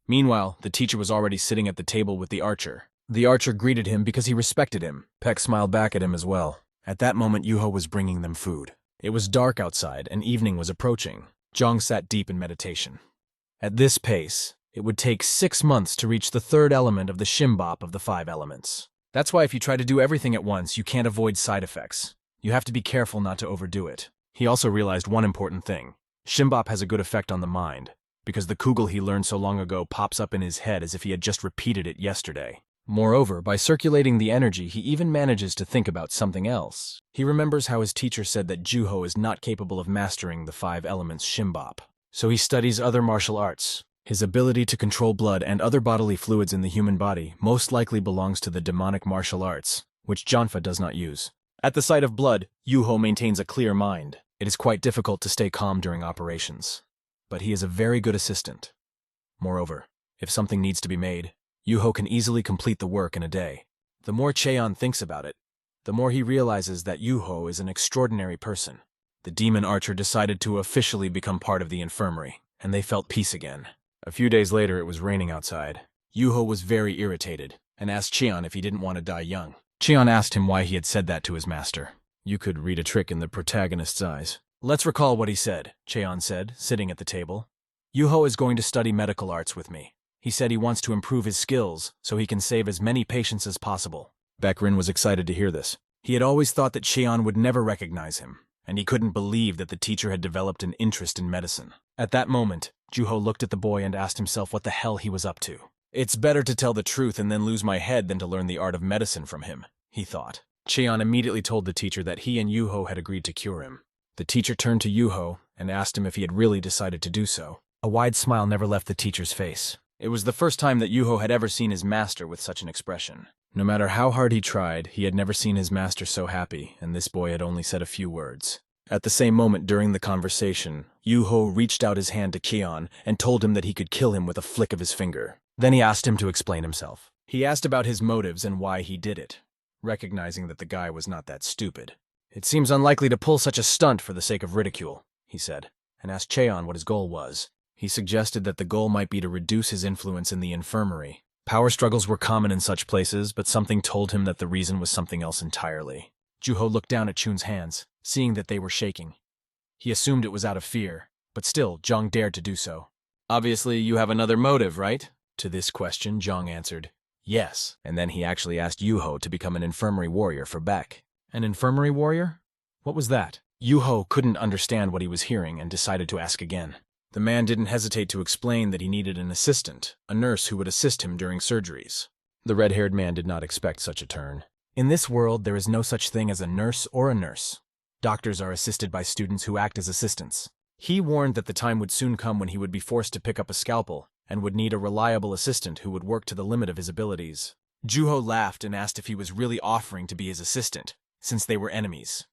Meanwhile, the teacher was already sitting at the table with the archer. The archer greeted him because he respected him. Peck smiled back at him as well. At that moment, Yuho was bringing them food. It was dark outside, and evening was approaching. Jong sat deep in meditation. At this pace, It would take 6 months to reach the third element of the Shimbop of the 5 elements. That's why if you try to do everything at once, you can't avoid side effects. You have to be careful not to overdo it. He also realized one important thing. Shimbop has a good effect on the mind, because the kugel he learned so long ago pops up in his head as if he had just repeated it yesterday. Moreover, by circulating the energy, he even manages to think about something else. He remembers how his teacher said that Juho is not capable of mastering the 5 elements Shimbop. So he studies other martial arts. His ability to control blood and other bodily fluids in the human body most likely belongs to the demonic martial arts, which Janfa does not use. At the sight of blood, Yuho maintains a clear mind. It is quite difficult to stay calm during operations. But he is a very good assistant. Moreover, if something needs to be made, Yuho can easily complete the work in a day. The more Cheon thinks about it, the more he realizes that Yuho is an extraordinary person. The demon archer decided to officially become part of the infirmary, and they felt peace again. A few days later, it was raining outside. Yuho was very irritated, and asked Cheon if he didn't want to die young. Cheon asked him why he had said that to his master. You could read a trick in the protagonist's eyes. Let's recall what he said, Cheon said, sitting at the table. Yuho is going to study medical arts with me. He said he wants to improve his skills so he can save as many patients as possible. Baekrin was excited to hear this. He had always thought that Cheon would never recognize him, and he couldn't believe that the teacher had developed an interest in medicine. At that moment, Juho looked at the boy and asked himself what the hell he was up to. It's better to tell the truth and then lose my head than to learn the art of medicine from him, he thought. Cheon immediately told the teacher that he and Yuho had agreed to cure him. The teacher turned to Yuho and asked him if he had really decided to do so. A wide smile never left the teacher's face. It was the first time that Yuho had ever seen his master with such an expression. No matter how hard he tried, he had never seen his master so happy, and this boy had only said a few words. At the same moment during the conversation, Yuho reached out his hand to Cheon and told him that he could kill him with a flick of his finger. Then he asked him to explain himself. He asked about his motives and why he did it, recognizing that the guy was not that stupid. It seems unlikely to pull such a stunt for the sake of ridicule, he said, and asked Cheon what his goal was. He suggested that the goal might be to reduce his influence in the infirmary. Power struggles were common in such places, but something told him that the reason was something else entirely. Juho looked down at Chun's hands, seeing that they were shaking. He assumed it was out of fear, but still, Zhang dared to do so. Obviously, you have another motive, right? To this question, Zhang answered, yes, and then he actually asked Yuho to become an infirmary warrior for Beck. An infirmary warrior? What was that? Yuho couldn't understand what he was hearing and decided to ask again. The man didn't hesitate to explain that he needed an assistant, a nurse who would assist him during surgeries. The red-haired man did not expect such a turn. In this world, there is no such thing as a nurse or a nurse. Doctors are assisted by students who act as assistants. He warned that the time would soon come when he would be forced to pick up a scalpel and would need a reliable assistant who would work to the limit of his abilities. Juho laughed and asked if he was really offering to be his assistant, since they were enemies.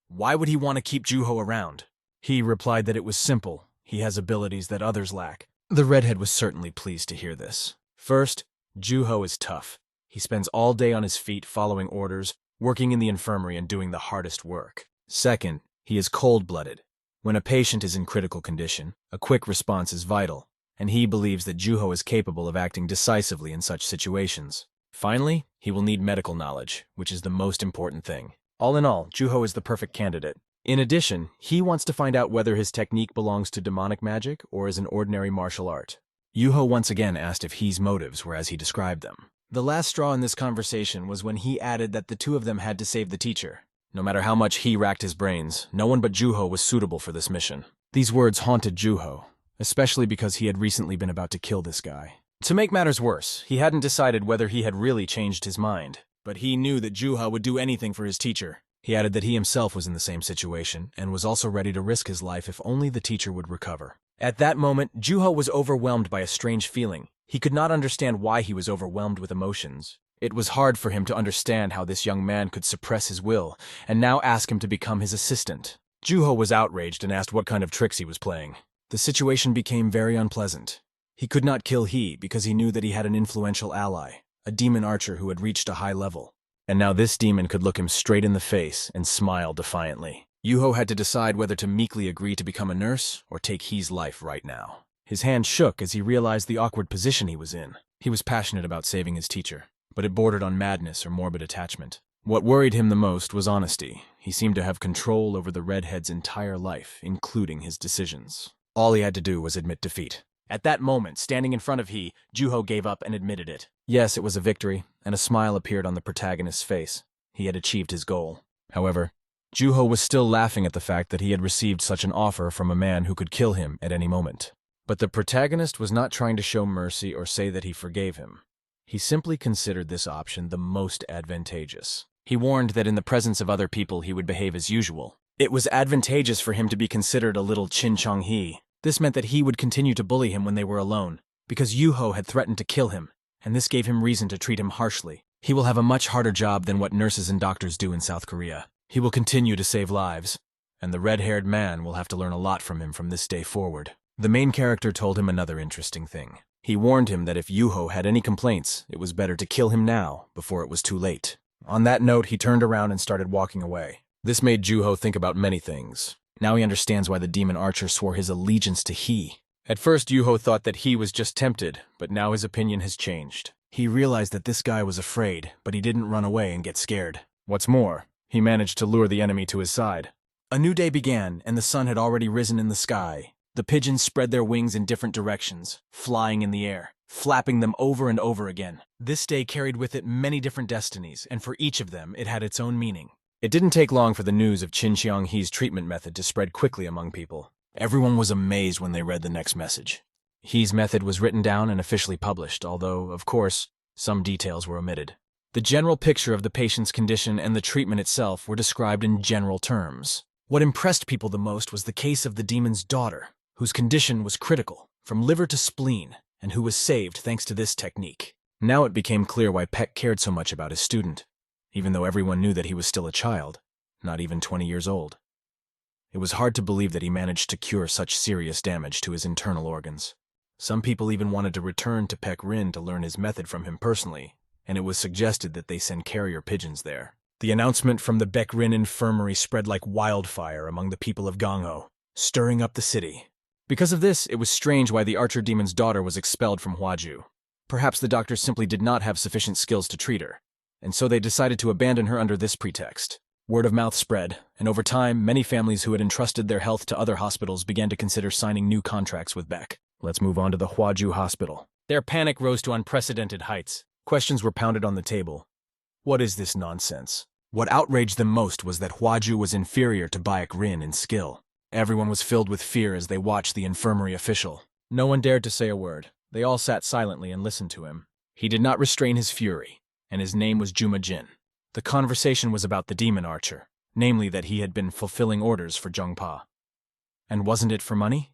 Why would he want to keep Juho around? He replied that it was simple. He has abilities that others lack. The redhead was certainly pleased to hear this. First, Juho is tough. He spends all day on his feet following orders, working in the infirmary and doing the hardest work. Second, he is cold-blooded. When a patient is in critical condition, a quick response is vital, and he believes that Juho is capable of acting decisively in such situations. Finally, he will need medical knowledge, which is the most important thing. All in all, Juho is the perfect candidate. In addition, he wants to find out whether his technique belongs to demonic magic or is an ordinary martial art. Yuho once again asked if He's motives were as he described them. The last straw in this conversation was when he added that the two of them had to save the teacher. No matter how much he racked his brains, no one but Juho was suitable for this mission. These words haunted Juho, especially because he had recently been about to kill this guy. To make matters worse, he hadn't decided whether he had really changed his mind, but he knew that Juho would do anything for his teacher. He added that he himself was in the same situation and was also ready to risk his life if only the teacher would recover. At that moment, Juho was overwhelmed by a strange feeling. He could not understand why he was overwhelmed with emotions. It was hard for him to understand how this young man could suppress his will and now ask him to become his assistant. Juho was outraged and asked what kind of tricks he was playing. The situation became very unpleasant. He could not kill He because he knew that he had an influential ally, a demon archer who had reached a high level. And now this demon could look him straight in the face and smile defiantly. Yuho had to decide whether to meekly agree to become a nurse or take He's life right now. His hand shook as he realized the awkward position he was in. He was passionate about saving his teacher, but it bordered on madness or morbid attachment. What worried him the most was honesty. He seemed to have control over the redhead's entire life, including his decisions. All he had to do was admit defeat. At that moment, standing in front of Juho gave up and admitted it. Yes, it was a victory, and a smile appeared on the protagonist's face. He had achieved his goal. However, Juho was still laughing at the fact that he had received such an offer from a man who could kill him at any moment. But the protagonist was not trying to show mercy or say that he forgave him. He simply considered this option the most advantageous. He warned that in the presence of other people he would behave as usual. It was advantageous for him to be considered a little Chin-Chong-Hee. This meant that he would continue to bully him when they were alone, because Juho had threatened to kill him, and this gave him reason to treat him harshly. He will have a much harder job than what nurses and doctors do in South Korea. He will continue to save lives, and the red-haired man will have to learn a lot from him from this day forward. The main character told him another interesting thing. He warned him that if Juho had any complaints, it was better to kill him now, before it was too late. On that note, he turned around and started walking away. This made Juho think about many things. Now he understands why the demon archer swore his allegiance to He. At first, Juho thought that he was just tempted, but now his opinion has changed. He realized that this guy was afraid, but he didn't run away and get scared. What's more, he managed to lure the enemy to his side. A new day began, and the sun had already risen in the sky. The pigeons spread their wings in different directions, flying in the air, flapping them over and over again. This day carried with it many different destinies, and for each of them, it had its own meaning. It didn't take long for the news of Chin-Chong-Hee's treatment method to spread quickly among people. Everyone was amazed when they read the next message. Hee's method was written down and officially published, although, of course, some details were omitted. The general picture of the patient's condition and the treatment itself were described in general terms. What impressed people the most was the case of the demon's daughter, whose condition was critical, from liver to spleen, and who was saved thanks to this technique. Now it became clear why Peck cared so much about his student, even though everyone knew that he was still a child, not even 20 years old. It was hard to believe that he managed to cure such serious damage to his internal organs. Some people even wanted to return to Peck Rin to learn his method from him personally, and it was suggested that they send carrier pigeons there. The announcement from the Peck Rin infirmary spread like wildfire among the people of Gangho, stirring up the city. Because of this, it was strange why the archer demon's daughter was expelled from Hwaju. Perhaps the doctors simply did not have sufficient skills to treat her, and so they decided to abandon her under this pretext. Word of mouth spread, and over time, many families who had entrusted their health to other hospitals began to consider signing new contracts with Peck. Let's move on to the Hwaju hospital. Their panic rose to unprecedented heights. Questions were pounded on the table. What is this nonsense? What outraged them most was that Hwaju was inferior to Baek Rin in skill. Everyone was filled with fear as they watched the infirmary official. No one dared to say a word. They all sat silently and listened to him. He did not restrain his fury, and his name was Juma Jin. The conversation was about the demon archer, namely that he had been fulfilling orders for Jungpa. And wasn't it for money?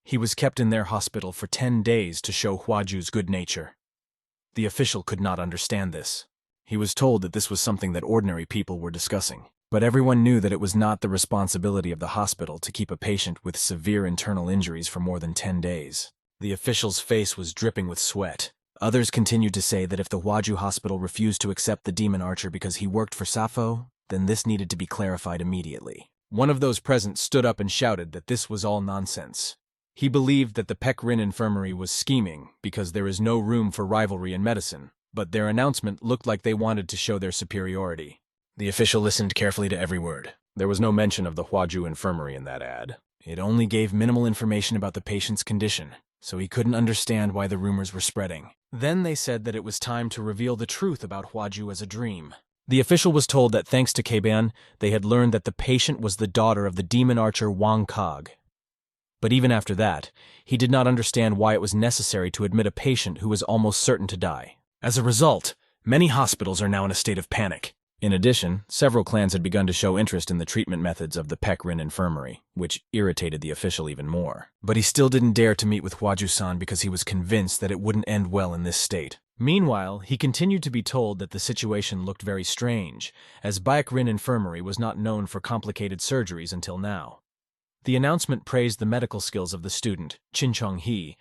He was kept in their hospital for 10 days to show Hwaju's good nature. The official could not understand this. He was told that this was something that ordinary people were discussing. But everyone knew that it was not the responsibility of the hospital to keep a patient with severe internal injuries for more than 10 days. The official's face was dripping with sweat. Others continued to say that if the Hwaju hospital refused to accept the demon archer because he worked for Sappho, then this needed to be clarified immediately. One of those present stood up and shouted that this was all nonsense. He believed that the Peck Rin infirmary was scheming because there is no room for rivalry in medicine, but their announcement looked like they wanted to show their superiority. The official listened carefully to every word. There was no mention of the Hwaju infirmary in that ad. It only gave minimal information about the patient's condition, so he couldn't understand why the rumors were spreading. Then they said that it was time to reveal the truth about Hwaju as a dream. The official was told that thanks to Keiban, they had learned that the patient was the daughter of the demon archer Wang Kog. But even after that, he did not understand why it was necessary to admit a patient who was almost certain to die. As a result, many hospitals are now in a state of panic. In addition, several clans had begun to show interest in the treatment methods of the Peck Rin infirmary, which irritated the official even more. But he still didn't dare to meet with Hwaju-san because he was convinced that it wouldn't end well in this state. Meanwhile, he continued to be told that the situation looked very strange, as Baek Rin infirmary was not known for complicated surgeries until now. The announcement praised the medical skills of the student, Chin-Chong-Hee,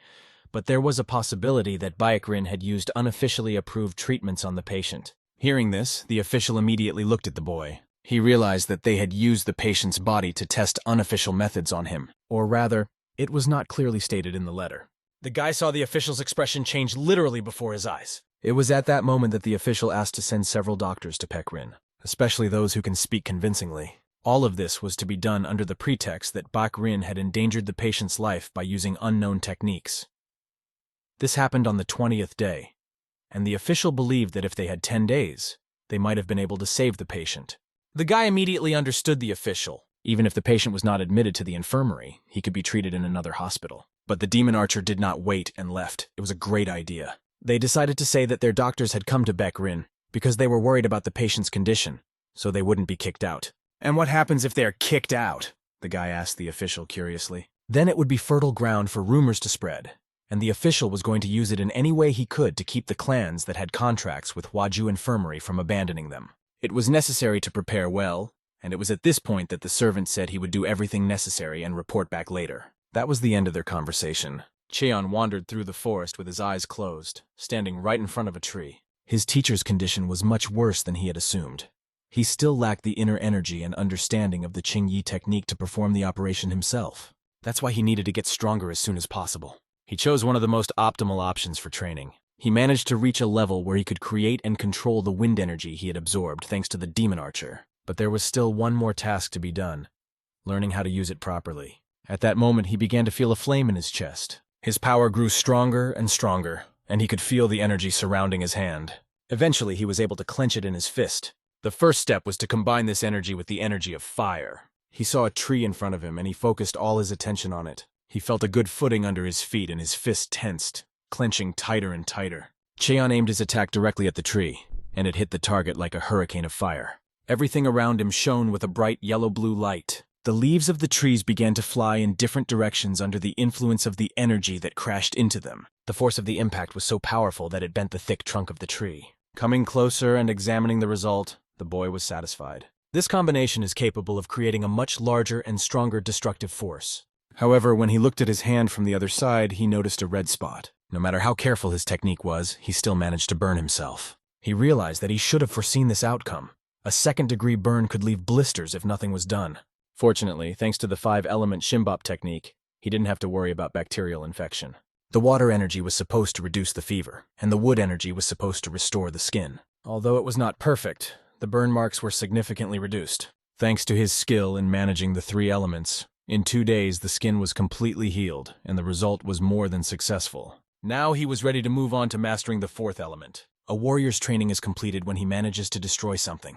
but there was a possibility that Baek Rin had used unofficially approved treatments on the patient. Hearing this, the official immediately looked at the boy. He realized that they had used the patient's body to test unofficial methods on him. Or rather, it was not clearly stated in the letter. The guy saw the official's expression change literally before his eyes. It was at that moment that the official asked to send several doctors to Peck Rin, especially those who can speak convincingly. All of this was to be done under the pretext that Baek Rin had endangered the patient's life by using unknown techniques. This happened on the 20th day, and the official believed that if they had 10 days, they might have been able to save the patient. The guy immediately understood the official. Even if the patient was not admitted to the infirmary, he could be treated in another hospital. But the demon archer did not wait and left. It was a great idea. They decided to say that their doctors had come to Beck Rin because they were worried about the patient's condition, so they wouldn't be kicked out. And what happens if they're kicked out? The guy asked the official curiously. Then it would be fertile ground for rumors to spread, and the official was going to use it in any way he could to keep the clans that had contracts with Hwaju Infirmary from abandoning them. It was necessary to prepare well, and it was at this point that the servant said he would do everything necessary and report back later. That was the end of their conversation. Cheon wandered through the forest with his eyes closed, standing right in front of a tree. His teacher's condition was much worse than he had assumed. He still lacked the inner energy and understanding of the Qingyi technique to perform the operation himself. That's why he needed to get stronger as soon as possible. He chose one of the most optimal options for training. He managed to reach a level where he could create and control the wind energy he had absorbed thanks to the demon archer. But there was still one more task to be done, learning how to use it properly. At that moment, he began to feel a flame in his chest. His power grew stronger and stronger, and he could feel the energy surrounding his hand. Eventually, he was able to clench it in his fist. The first step was to combine this energy with the energy of fire. He saw a tree in front of him, and he focused all his attention on it. He felt a good footing under his feet, and his fist tensed, clenching tighter and tighter. Cheon aimed his attack directly at the tree, and it hit the target like a hurricane of fire. Everything around him shone with a bright yellow-blue light. The leaves of the trees began to fly in different directions under the influence of the energy that crashed into them. The force of the impact was so powerful that it bent the thick trunk of the tree. Coming closer and examining the result, the boy was satisfied. This combination is capable of creating a much larger and stronger destructive force. However, when he looked at his hand from the other side, he noticed a red spot. No matter how careful his technique was, he still managed to burn himself. He realized that he should have foreseen this outcome. A second-degree burn could leave blisters if nothing was done. Fortunately, thanks to the 5-element Shimbop technique, he didn't have to worry about bacterial infection. The water energy was supposed to reduce the fever, and the wood energy was supposed to restore the skin. Although it was not perfect, the burn marks were significantly reduced. Thanks to his skill in managing the 3 elements, in 2 days the skin was completely healed, and the result was more than successful. Now he was ready to move on to mastering the 4th element. A warrior's training is completed when he manages to destroy something,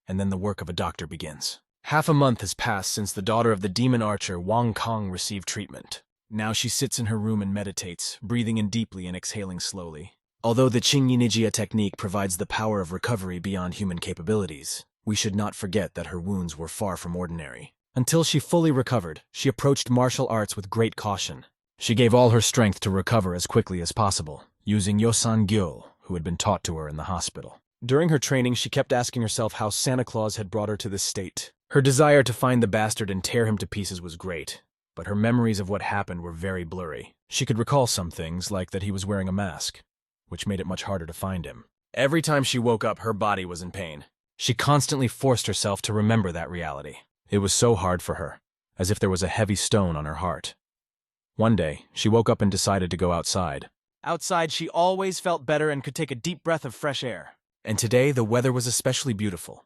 and then the work of a doctor begins. Half a month has passed since the daughter of the demon archer Wang Kong received treatment. Now she sits in her room and meditates, breathing in deeply and exhaling slowly. Although the Qingyi Nijia technique provides the power of recovery beyond human capabilities, we should not forget that her wounds were far from ordinary. Until she fully recovered, she approached martial arts with great caution. She gave all her strength to recover as quickly as possible, using Yosan Gyo, who had been taught to her in the hospital. During her training, she kept asking herself how Santa Claus had brought her to this state. Her desire to find the bastard and tear him to pieces was great, but her memories of what happened were very blurry. She could recall some things, like that he was wearing a mask, which made it much harder to find him. Every time she woke up, her body was in pain. She constantly forced herself to remember that reality. It was so hard for her, as if there was a heavy stone on her heart. One day, she woke up and decided to go outside. Outside, she always felt better and could take a deep breath of fresh air. And today, the weather was especially beautiful.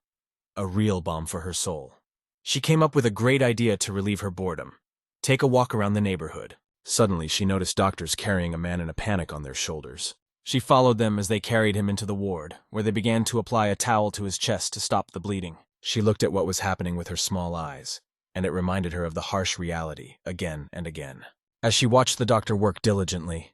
A real balm for her soul. She came up with a great idea to relieve her boredom. Take a walk around the neighborhood. Suddenly, she noticed doctors carrying a man in a panic on their shoulders. She followed them as they carried him into the ward, where they began to apply a towel to his chest to stop the bleeding. She looked at what was happening with her small eyes, and it reminded her of the harsh reality again and again. As she watched the doctor work diligently,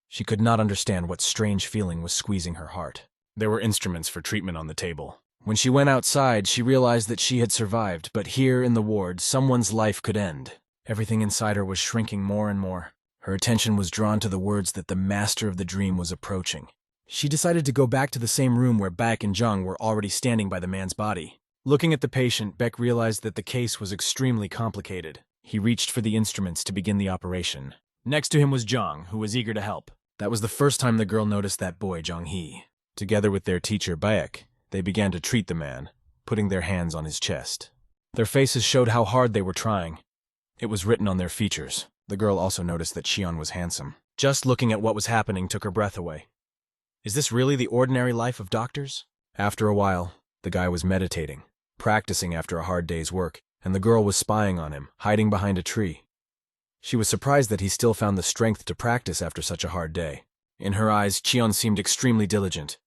she could not understand what strange feeling was squeezing her heart. There were instruments for treatment on the table. When she went outside, she realized that she had survived, but here in the ward, someone's life could end. Everything inside her was shrinking more and more. Her attention was drawn to the words that the master of the dream was approaching. She decided to go back to the same room where Beck and Zhang were already standing by the man's body. Looking at the patient, Beck realized that the case was extremely complicated. He reached for the instruments to begin the operation. Next to him was Zhang, who was eager to help. That was the first time the girl noticed that boy, Zhang He. Together with their teacher, Beck, they began to treat the man, putting their hands on his chest. Their faces showed how hard they were trying. It was written on their features. The girl also noticed that Xion was handsome. Just looking at what was happening took her breath away. Is this really the ordinary life of doctors? After a while, the guy was meditating, practicing after a hard day's work, and the girl was spying on him, hiding behind a tree. She was surprised that he still found the strength to practice after such a hard day. In her eyes, Cheon seemed extremely diligent.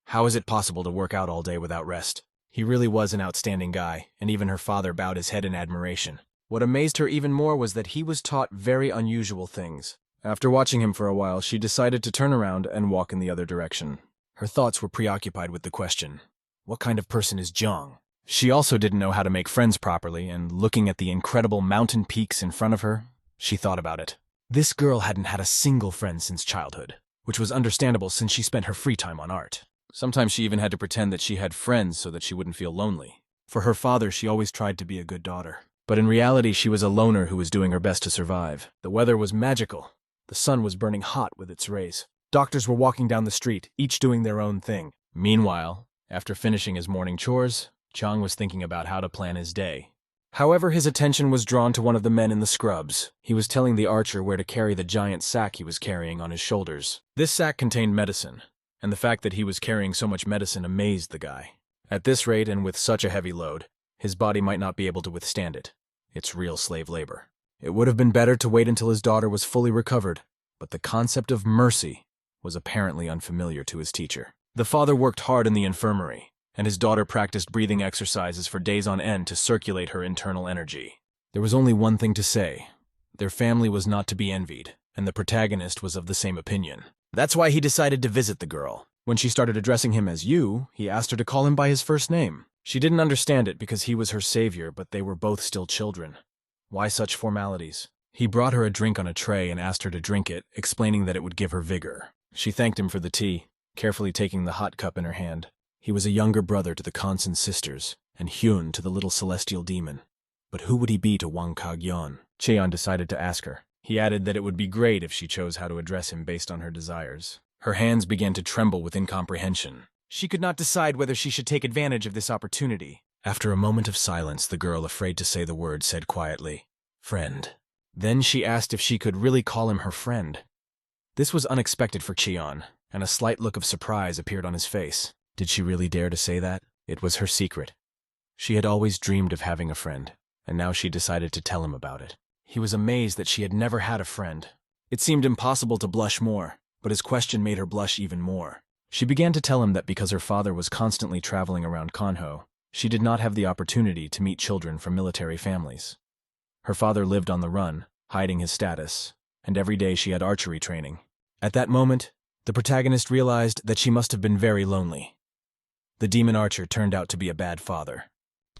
How is it possible to work out all day without rest? He really was an outstanding guy, and even her father bowed his head in admiration. What amazed her even more was that he was taught very unusual things. After watching him for a while, she decided to turn around and walk in the other direction. Her thoughts were preoccupied with the question, what kind of person is Zhang? She also didn't know how to make friends properly, and looking at the incredible mountain peaks in front of her, she thought about it. This girl hadn't had a single friend since childhood, which was understandable since she spent her free time on art. Sometimes she even had to pretend that she had friends so that she wouldn't feel lonely. For her father, she always tried to be a good daughter. But in reality, she was a loner who was doing her best to survive. The weather was magical. The sun was burning hot with its rays. Doctors were walking down the street, each doing their own thing. Meanwhile, after finishing his morning chores, Chang was thinking about how to plan his day. However, his attention was drawn to one of the men in the scrubs. He was telling the archer where to carry the giant sack he was carrying on his shoulders. This sack contained medicine, and the fact that he was carrying so much medicine amazed the guy. At this rate and with such a heavy load, his body might not be able to withstand it. It's real slave labor. It would have been better to wait until his daughter was fully recovered, but the concept of mercy was apparently unfamiliar to his teacher. The father worked hard in the infirmary, and his daughter practiced breathing exercises for days on end to circulate her internal energy. There was only one thing to say. Their family was not to be envied, and the protagonist was of the same opinion. That's why he decided to visit the girl. When she started addressing him as you, he asked her to call him by his first name. She didn't understand it because he was her savior, but they were both still children. Why such formalities? He brought her a drink on a tray and asked her to drink it, explaining that it would give her vigor. She thanked him for the tea, carefully taking the hot cup in her hand. He was a younger brother to the Kansan sisters, and Hyun to the little celestial demon. But who would he be to Wang Kagyeon? Cheon decided to ask her. He added that it would be great if she chose how to address him based on her desires. Her hands began to tremble with incomprehension. She could not decide whether she should take advantage of this opportunity. After a moment of silence, the girl, afraid to say the word, said quietly, "Friend." Then she asked if she could really call him her friend. This was unexpected for Cheon, and a slight look of surprise appeared on his face. Did she really dare to say that? It was her secret. She had always dreamed of having a friend, and now she decided to tell him about it. He was amazed that she had never had a friend. It seemed impossible to blush more, but his question made her blush even more. She began to tell him that because her father was constantly traveling around Kanho, she did not have the opportunity to meet children from military families. Her father lived on the run, hiding his status, and every day she had archery training. At that moment, the protagonist realized that she must have been very lonely. The demon archer turned out to be a bad father.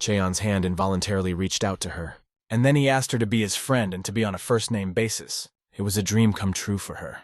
Cheon's hand involuntarily reached out to her, and then he asked her to be his friend and to be on a first-name basis. It was a dream come true for her.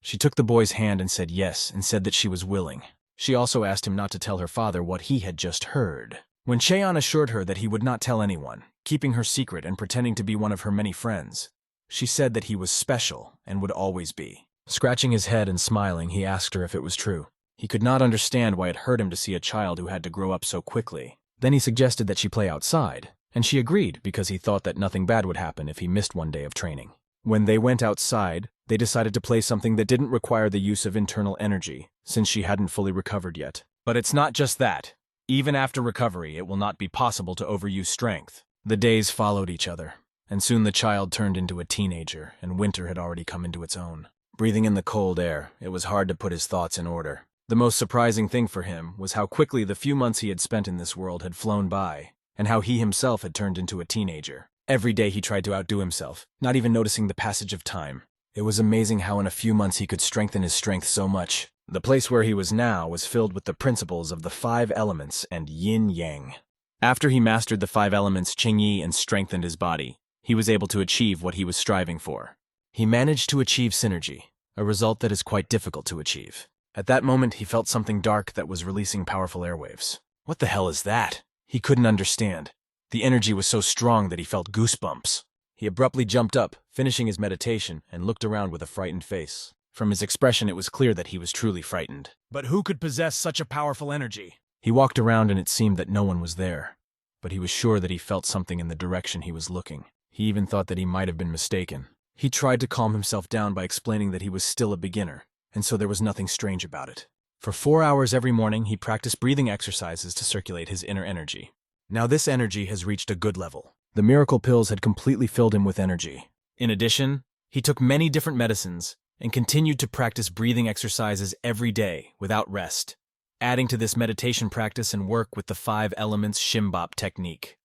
She took the boy's hand and said yes, and said that she was willing. She also asked him not to tell her father what he had just heard. When Cheon assured her that he would not tell anyone, keeping her secret and pretending to be one of her many friends, she said that he was special and would always be. Scratching his head and smiling, he asked her if it was true. He could not understand why it hurt him to see a child who had to grow up so quickly. Then he suggested that she play outside, and she agreed because he thought that nothing bad would happen if he missed one day of training. When they went outside, they decided to play something that didn't require the use of internal energy, since she hadn't fully recovered yet. But it's not just that. Even after recovery, it will not be possible to overuse strength. The days followed each other, and soon the child turned into a teenager, and winter had already come into its own. Breathing in the cold air, it was hard to put his thoughts in order. The most surprising thing for him was how quickly the few months he had spent in this world had flown by, and how he himself had turned into a teenager. Every day he tried to outdo himself, not even noticing the passage of time. It was amazing how in a few months he could strengthen his strength so much. The place where he was now was filled with the principles of the 5 elements and yin-yang. After he mastered the 5 elements Qingyi and strengthened his body, he was able to achieve what he was striving for. He managed to achieve synergy, a result that is quite difficult to achieve. At that moment, he felt something dark that was releasing powerful airwaves. What the hell is that? He couldn't understand. The energy was so strong that he felt goosebumps. He abruptly jumped up, finishing his meditation, and looked around with a frightened face. From his expression, it was clear that he was truly frightened. But who could possess such a powerful energy? He walked around and it seemed that no one was there. But he was sure that he felt something in the direction he was looking. He even thought that he might have been mistaken. He tried to calm himself down by explaining that he was still a beginner, and so there was nothing strange about it. For 4 hours every morning, he practiced breathing exercises to circulate his inner energy. Now this energy has reached a good level. The miracle pills had completely filled him with energy. In addition, he took many different medicines, and continued to practice breathing exercises every day without rest, adding to this meditation practice and work with the 5 elements Shimbop technique.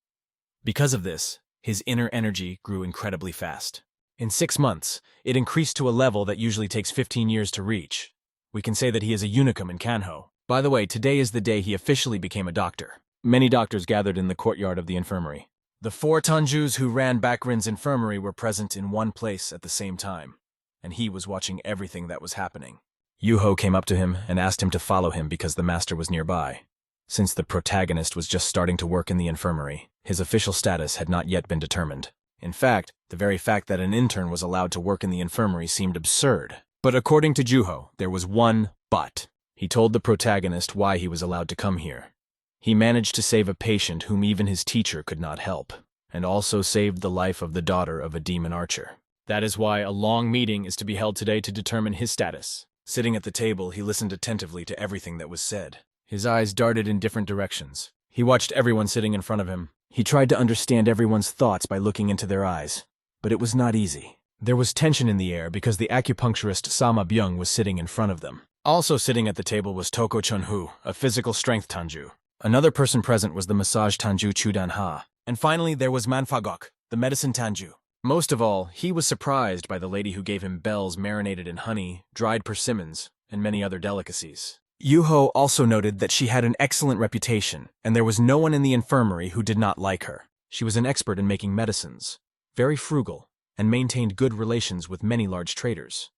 Because of this, his inner energy grew incredibly fast. In 6 months, it increased to a level that usually takes 15 years to reach. We can say that he is a unicum in Kanho. By the way, today is the day he officially became a doctor. Many doctors gathered in the courtyard of the infirmary. The 4 Tanjus who ran Bakrin's infirmary were present in one place at the same time, and he was watching everything that was happening. Yuho came up to him and asked him to follow him because the master was nearby. Since the protagonist was just starting to work in the infirmary, his official status had not yet been determined. In fact, the very fact that an intern was allowed to work in the infirmary seemed absurd. But according to Juho, there was one but. He told the protagonist why he was allowed to come here. He managed to save a patient whom even his teacher could not help, and also saved the life of the daughter of a demon archer. That is why a long meeting is to be held today to determine his status. Sitting at the table, he listened attentively to everything that was said. His eyes darted in different directions. He watched everyone sitting in front of him. He tried to understand everyone's thoughts by looking into their eyes, but it was not easy. There was tension in the air because the acupuncturist Sama Byung was sitting in front of them. Also sitting at the table was Toko Chunhu, a physical strength Tanju. Another person present was the massage Tanju Chudan Ha. And finally, there was Manfagok, the medicine Tanju. Most of all, he was surprised by the lady who gave him bells marinated in honey, dried persimmons, and many other delicacies. Yuho also noted that she had an excellent reputation, and there was no one in the infirmary who did not like her. She was an expert in making medicines, very frugal, and maintained good relations with many large traders.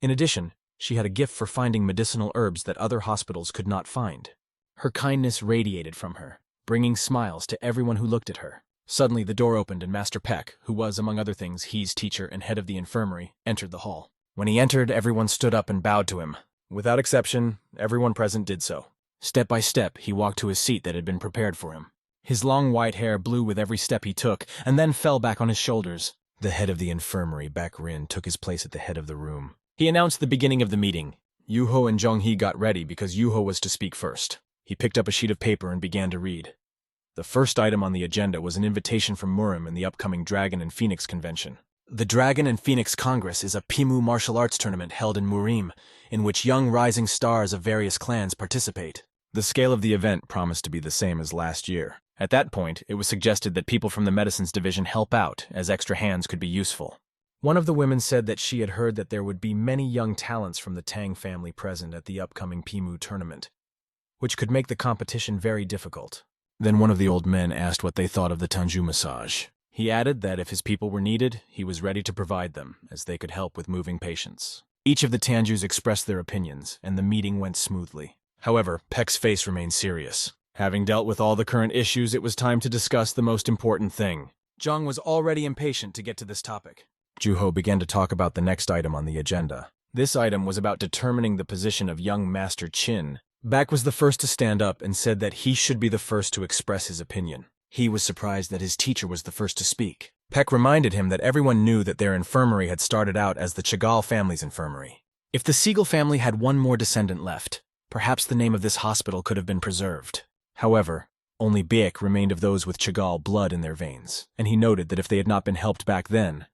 In addition, she had a gift for finding medicinal herbs that other hospitals could not find. Her kindness radiated from her, bringing smiles to everyone who looked at her. Suddenly the door opened and Master Peck, who was, among other things, He's teacher and head of the infirmary, entered the hall. When he entered, everyone stood up and bowed to him. Without exception, everyone present did so. Step by step, he walked to his seat that had been prepared for him. His long white hair blew with every step he took, and then fell back on his shoulders. The head of the infirmary, Bakrin, took his place at the head of the room. He announced the beginning of the meeting. Yuho and Jonghi got ready because Yuho was to speak first. He picked up a sheet of paper and began to read. The first item on the agenda was an invitation from Murim in the upcoming Dragon and Phoenix convention. The Dragon and Phoenix Congress is a Pimu martial arts tournament held in Murim, in which young rising stars of various clans participate. The scale of the event promised to be the same as last year. At that point, it was suggested that people from the medicines division help out, as extra hands could be useful. One of the women said that she had heard that there would be many young talents from the Tang family present at the upcoming Pimu tournament, which could make the competition very difficult. Then one of the old men asked what they thought of the Tanju massage. He added that if his people were needed, he was ready to provide them, as they could help with moving patients. Each of the Tanjus expressed their opinions, and the meeting went smoothly. However, Peck's face remained serious. Having dealt with all the current issues, it was time to discuss the most important thing. Zhang was already impatient to get to this topic. Juho began to talk about the next item on the agenda. This item was about determining the position of young Master Qin. Baek was the first to stand up and said that he should be the first to express his opinion. He was surprised that his teacher was the first to speak. Peck reminded him that everyone knew that their infirmary had started out as the Chagall family's infirmary. If the Siegel family had one more descendant left, perhaps the name of this hospital could have been preserved. However, only Baek remained of those with Chagall blood in their veins, and he noted that if they had not been helped back then,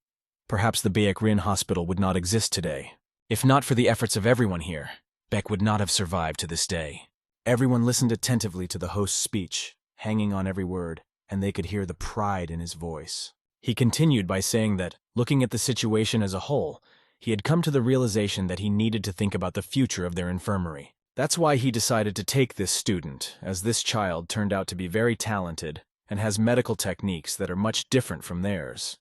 perhaps the Baek Rin hospital would not exist today. If not for the efforts of everyone here, Baek would not have survived to this day. Everyone listened attentively to the host's speech, hanging on every word, and they could hear the pride in his voice. He continued by saying that, looking at the situation as a whole, he had come to the realization that he needed to think about the future of their infirmary. That's why he decided to take this student, as this child turned out to be very talented and has medical techniques that are much different from theirs.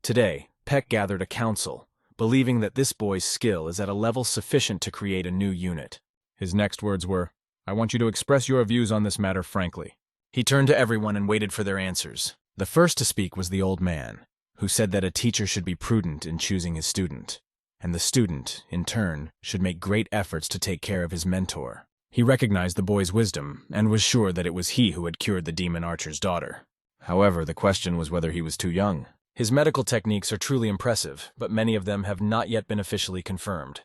Today, Peck gathered a council, believing that this boy's skill is at a level sufficient to create a new unit. His next words were, "I want you to express your views on this matter frankly." He turned to everyone and waited for their answers. The first to speak was the old man, who said that a teacher should be prudent in choosing his student, and the student, in turn, should make great efforts to take care of his mentor. He recognized the boy's wisdom, and was sure that it was he who had cured the demon archer's daughter. However, the question was whether he was too young. His medical techniques are truly impressive, but many of them have not yet been officially confirmed.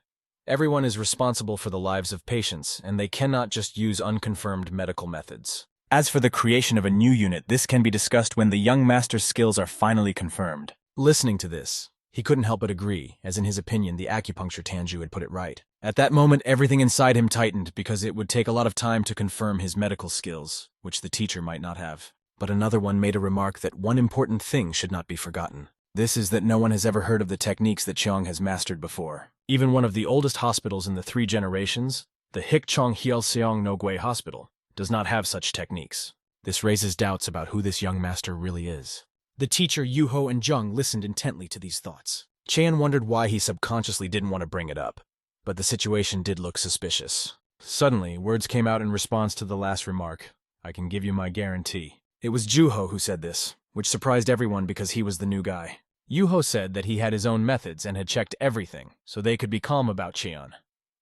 Everyone is responsible for the lives of patients, and they cannot just use unconfirmed medical methods. As for the creation of a new unit, this can be discussed when the young master's skills are finally confirmed. Listening to this, He couldn't help but agree, as in his opinion the acupuncture Tanju had put it right. At that moment, everything inside him tightened because it would take a lot of time to confirm his medical skills, which the teacher might not have. But another one made a remark that one important thing should not be forgotten. This is that no one has ever heard of the techniques that Cheong has mastered before. Even one of the oldest hospitals in the 3 generations, the Hikchong Hielseong no Gui Hospital, does not have such techniques. This raises doubts about who this young master really is. The teacher, Yuho, and Jung listened intently to these thoughts. Cheon wondered why he subconsciously didn't want to bring it up, but the situation did look suspicious. Suddenly, words came out in response to the last remark. I can give you my guarantee. It was Juho who said this, which surprised everyone because he was the new guy. Yuho said that he had his own methods and had checked everything, so they could be calm about Cheon.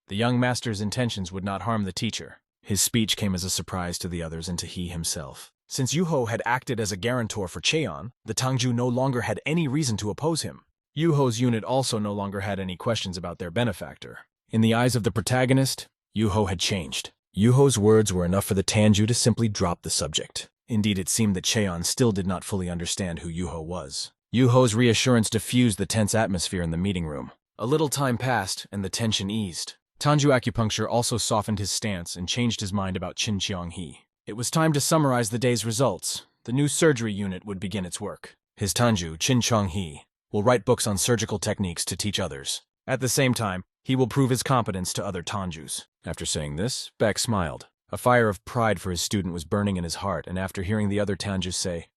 The young master's intentions would not harm the teacher. His speech came as a surprise to the others and to he himself. Since Yuho had acted as a guarantor for Cheon, the Tangju no longer had any reason to oppose him. Yuho's unit also no longer had any questions about their benefactor. In the eyes of the protagonist, Yuho had changed. Yuho's words were enough for the Tanju to simply drop the subject. Indeed, it seemed that Cheon still did not fully understand who Yuho was. Yuho's reassurance diffused the tense atmosphere in the meeting room. A little time passed, and the tension eased. Tanju Acupuncture also softened his stance and changed his mind about Chin Cheong-hee. It was time to summarize the day's results. The new surgery unit would begin its work. His Tanju, Chin Cheong-hee, will write books on surgical techniques to teach others. At the same time, he will prove his competence to other Tanjus. After saying this, Peck smiled. A fire of pride for his student was burning in his heart, and after hearing the other Tanjus say,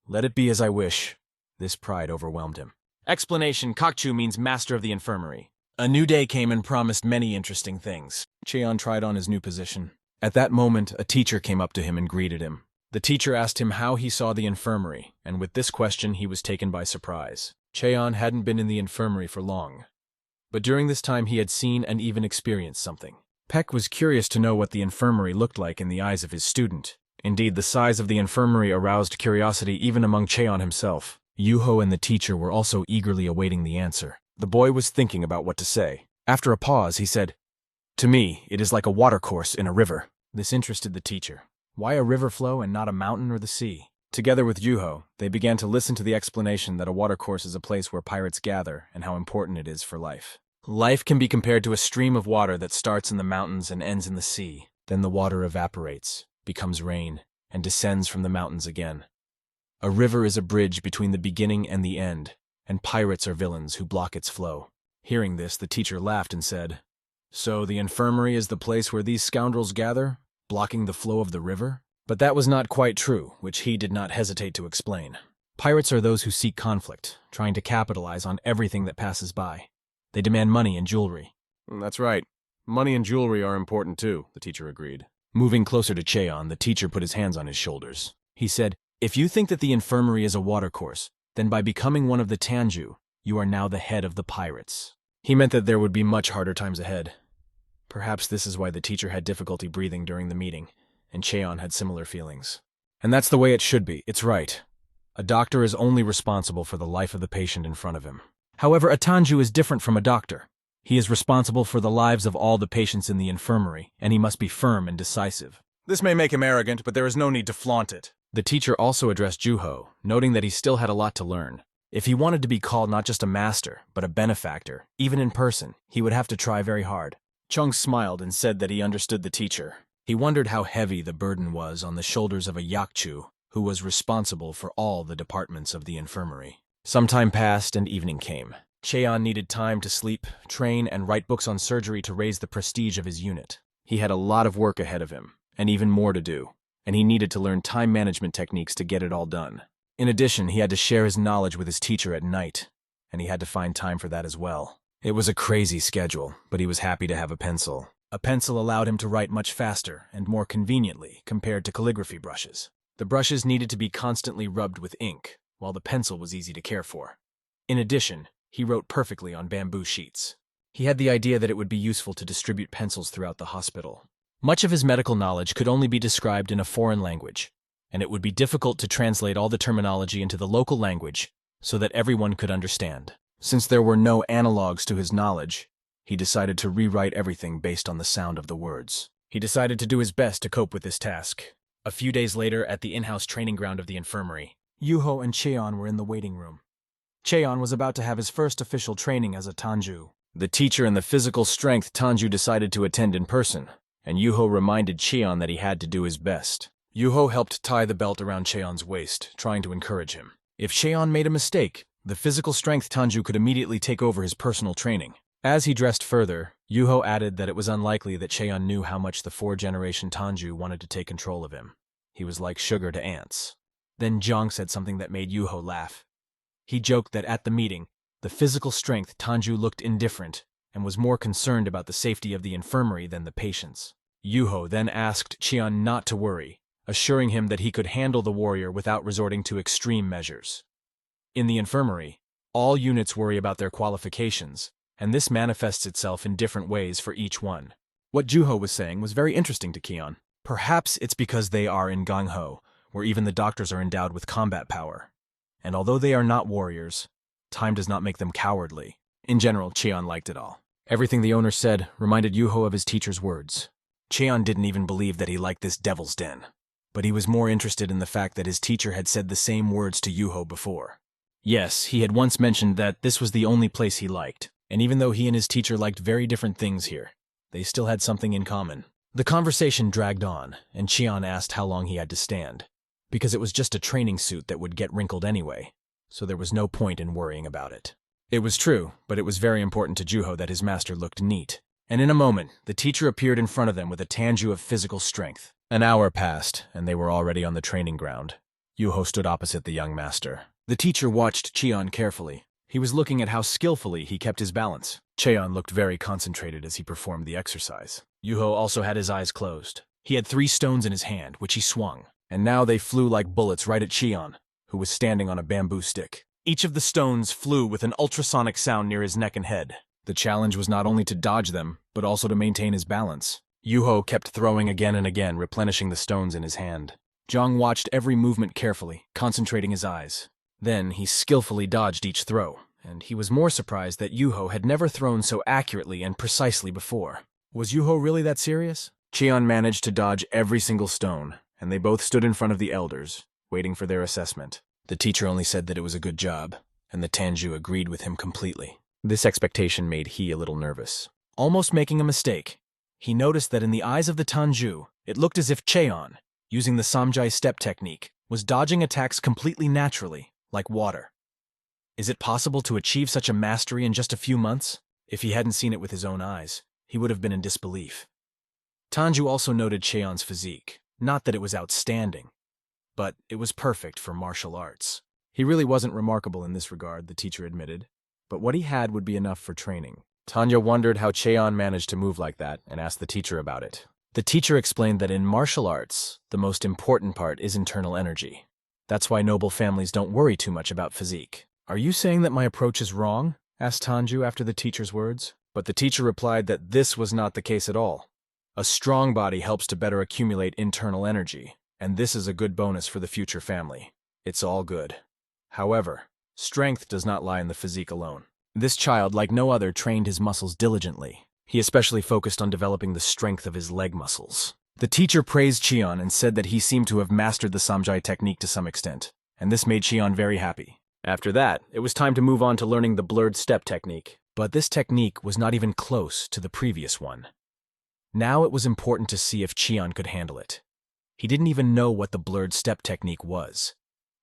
"Let it be as I wish," this pride overwhelmed him. Explanation: Kakchu means master of the infirmary. A new day came and promised many interesting things. Cheon tried on his new position. At that moment, a teacher came up to him and greeted him. The teacher asked him how he saw the infirmary, and with this question he was taken by surprise. Cheon hadn't been in the infirmary for long, but during this time he had seen and even experienced something. Peck was curious to know what the infirmary looked like in the eyes of his student. Indeed, the size of the infirmary aroused curiosity even among Cheon himself. Yuho and the teacher were also eagerly awaiting the answer. The boy was thinking about what to say. After a pause, he said, "To me, it is like a watercourse in a river." This interested the teacher. Why a river flow and not a mountain or the sea? Together with Yuho, they began to listen to the explanation that a watercourse is a place where pirates gather and how important it is for life. Life can be compared to a stream of water that starts in the mountains and ends in the sea. Then the water evaporates, becomes rain, and descends from the mountains again. A river is a bridge between the beginning and the end, and pirates are villains who block its flow. Hearing this, the teacher laughed and said, "So the infirmary is the place where these scoundrels gather, blocking the flow of the river?" But that was not quite true, which he did not hesitate to explain. Pirates are those who seek conflict, trying to capitalize on everything that passes by. They demand money and jewelry. "That's right. Money and jewelry are important too," the teacher agreed. Moving closer to Cheon, the teacher put his hands on his shoulders. He said, "If you think that the infirmary is a watercourse, then by becoming one of the Tanju, you are now the head of the pirates." He meant that there would be much harder times ahead. Perhaps this is why the teacher had difficulty breathing during the meeting, and Cheon had similar feelings. And that's the way it should be. It's right. A doctor is only responsible for the life of the patient in front of him. However, a Tanju is different from a doctor. He is responsible for the lives of all the patients in the infirmary, and he must be firm and decisive. This may make him arrogant, but there is no need to flaunt it. The teacher also addressed Juho, noting that he still had a lot to learn. If he wanted to be called not just a master, but a benefactor, even in person, he would have to try very hard. Chung smiled and said that he understood the teacher. He wondered how heavy the burden was on the shoulders of a Yakchu, who was responsible for all the departments of the infirmary. Some time passed and evening came. Cheon needed time to sleep, train, and write books on surgery to raise the prestige of his unit. He had a lot of work ahead of him, and even more to do, and he needed to learn time management techniques to get it all done. In addition, he had to share his knowledge with his teacher at night, and he had to find time for that as well. It was a crazy schedule, but he was happy to have a pencil. A pencil allowed him to write much faster and more conveniently compared to calligraphy brushes. The brushes needed to be constantly rubbed with ink, while the pencil was easy to care for. In addition, he wrote perfectly on bamboo sheets. He had the idea that it would be useful to distribute pencils throughout the hospital. Much of his medical knowledge could only be described in a foreign language, and it would be difficult to translate all the terminology into the local language so that everyone could understand. Since there were no analogues to his knowledge, he decided to rewrite everything based on the sound of the words. He decided to do his best to cope with this task. A few days later, at the in-house training ground of the infirmary, Yuho and Cheon were in the waiting room. Cheon was about to have his first official training as a Tanju. The teacher and the physical strength Tanju decided to attend in person, and Yuho reminded Cheon that he had to do his best. Yuho helped tie the belt around Cheon's waist, trying to encourage him. If Cheon made a mistake, the physical strength Tanju could immediately take over his personal training. As he dressed further, Yuho added that it was unlikely that Cheon knew how much the 4th-generation Tanju wanted to take control of him. He was like sugar to ants. Then Jong said something that made Yuho laugh. He joked that at the meeting, the physical strength Tanju looked indifferent and was more concerned about the safety of the infirmary than the patients. Yuho then asked Cheon not to worry, assuring him that he could handle the warrior without resorting to extreme measures. In the infirmary, all units worry about their qualifications, and this manifests itself in different ways for each one. What Juho was saying was very interesting to Cheon. Perhaps it's because they are in Gangho, where even the doctors are endowed with combat power. And although they are not warriors, time does not make them cowardly. In general, Cheon liked it all. Everything the owner said reminded Yuho of his teacher's words. Cheon didn't even believe that he liked this devil's den, but he was more interested in the fact that his teacher had said the same words to Yuho before. Yes, he had once mentioned that this was the only place he liked, and even though he and his teacher liked very different things here, they still had something in common. The conversation dragged on, and Cheon asked how long he had to stand, because it was just a training suit that would get wrinkled anyway, so there was no point in worrying about it. It was true, but it was very important to Juho that his master looked neat. And in a moment, the teacher appeared in front of them with a Tanju of physical strength. An hour passed, and they were already on the training ground. Yuho stood opposite the young master. The teacher watched Cheon carefully. He was looking at how skillfully he kept his balance. Cheon looked very concentrated as he performed the exercise. Yuho also had his eyes closed. He had 3 stones in his hand, which he swung, and now they flew like bullets right at Cheon, who was standing on a bamboo stick. Each of the stones flew with an ultrasonic sound near his neck and head. The challenge was not only to dodge them, but also to maintain his balance. Yuho kept throwing again and again, replenishing the stones in his hand. Jong watched every movement carefully, concentrating his eyes. Then he skillfully dodged each throw, and he was more surprised that Yuho had never thrown so accurately and precisely before. Was Yuho really that serious? Cheon managed to dodge every single stone, and they both stood in front of the elders, waiting for their assessment. The teacher only said that it was a good job, and the Tanju agreed with him completely. This expectation made he a little nervous. Almost making a mistake, he noticed that in the eyes of the Tanju, it looked as if Cheon, using the Samjai step technique, was dodging attacks completely naturally, like water. Is it possible to achieve such a mastery in just a few months? If he hadn't seen it with his own eyes, he would have been in disbelief. Tanju also noted Cheon's physique. Not that it was outstanding, but it was perfect for martial arts. He really wasn't remarkable in this regard, the teacher admitted, but what he had would be enough for training. Tanya wondered how Cheon managed to move like that and asked the teacher about it. The teacher explained that in martial arts, the most important part is internal energy. That's why noble families don't worry too much about physique. Are you saying that my approach is wrong? Asked Tanju after the teacher's words. But the teacher replied that this was not the case at all. A strong body helps to better accumulate internal energy, and this is a good bonus for the future family. It's all good. However, strength does not lie in the physique alone. This child, like no other, trained his muscles diligently. He especially focused on developing the strength of his leg muscles. The teacher praised Cheon and said that he seemed to have mastered the Samjai technique to some extent, and this made Cheon very happy. After that, it was time to move on to learning the blurred step technique. But this technique was not even close to the previous one. Now it was important to see if Cheon could handle it. He didn't even know what the blurred step technique was.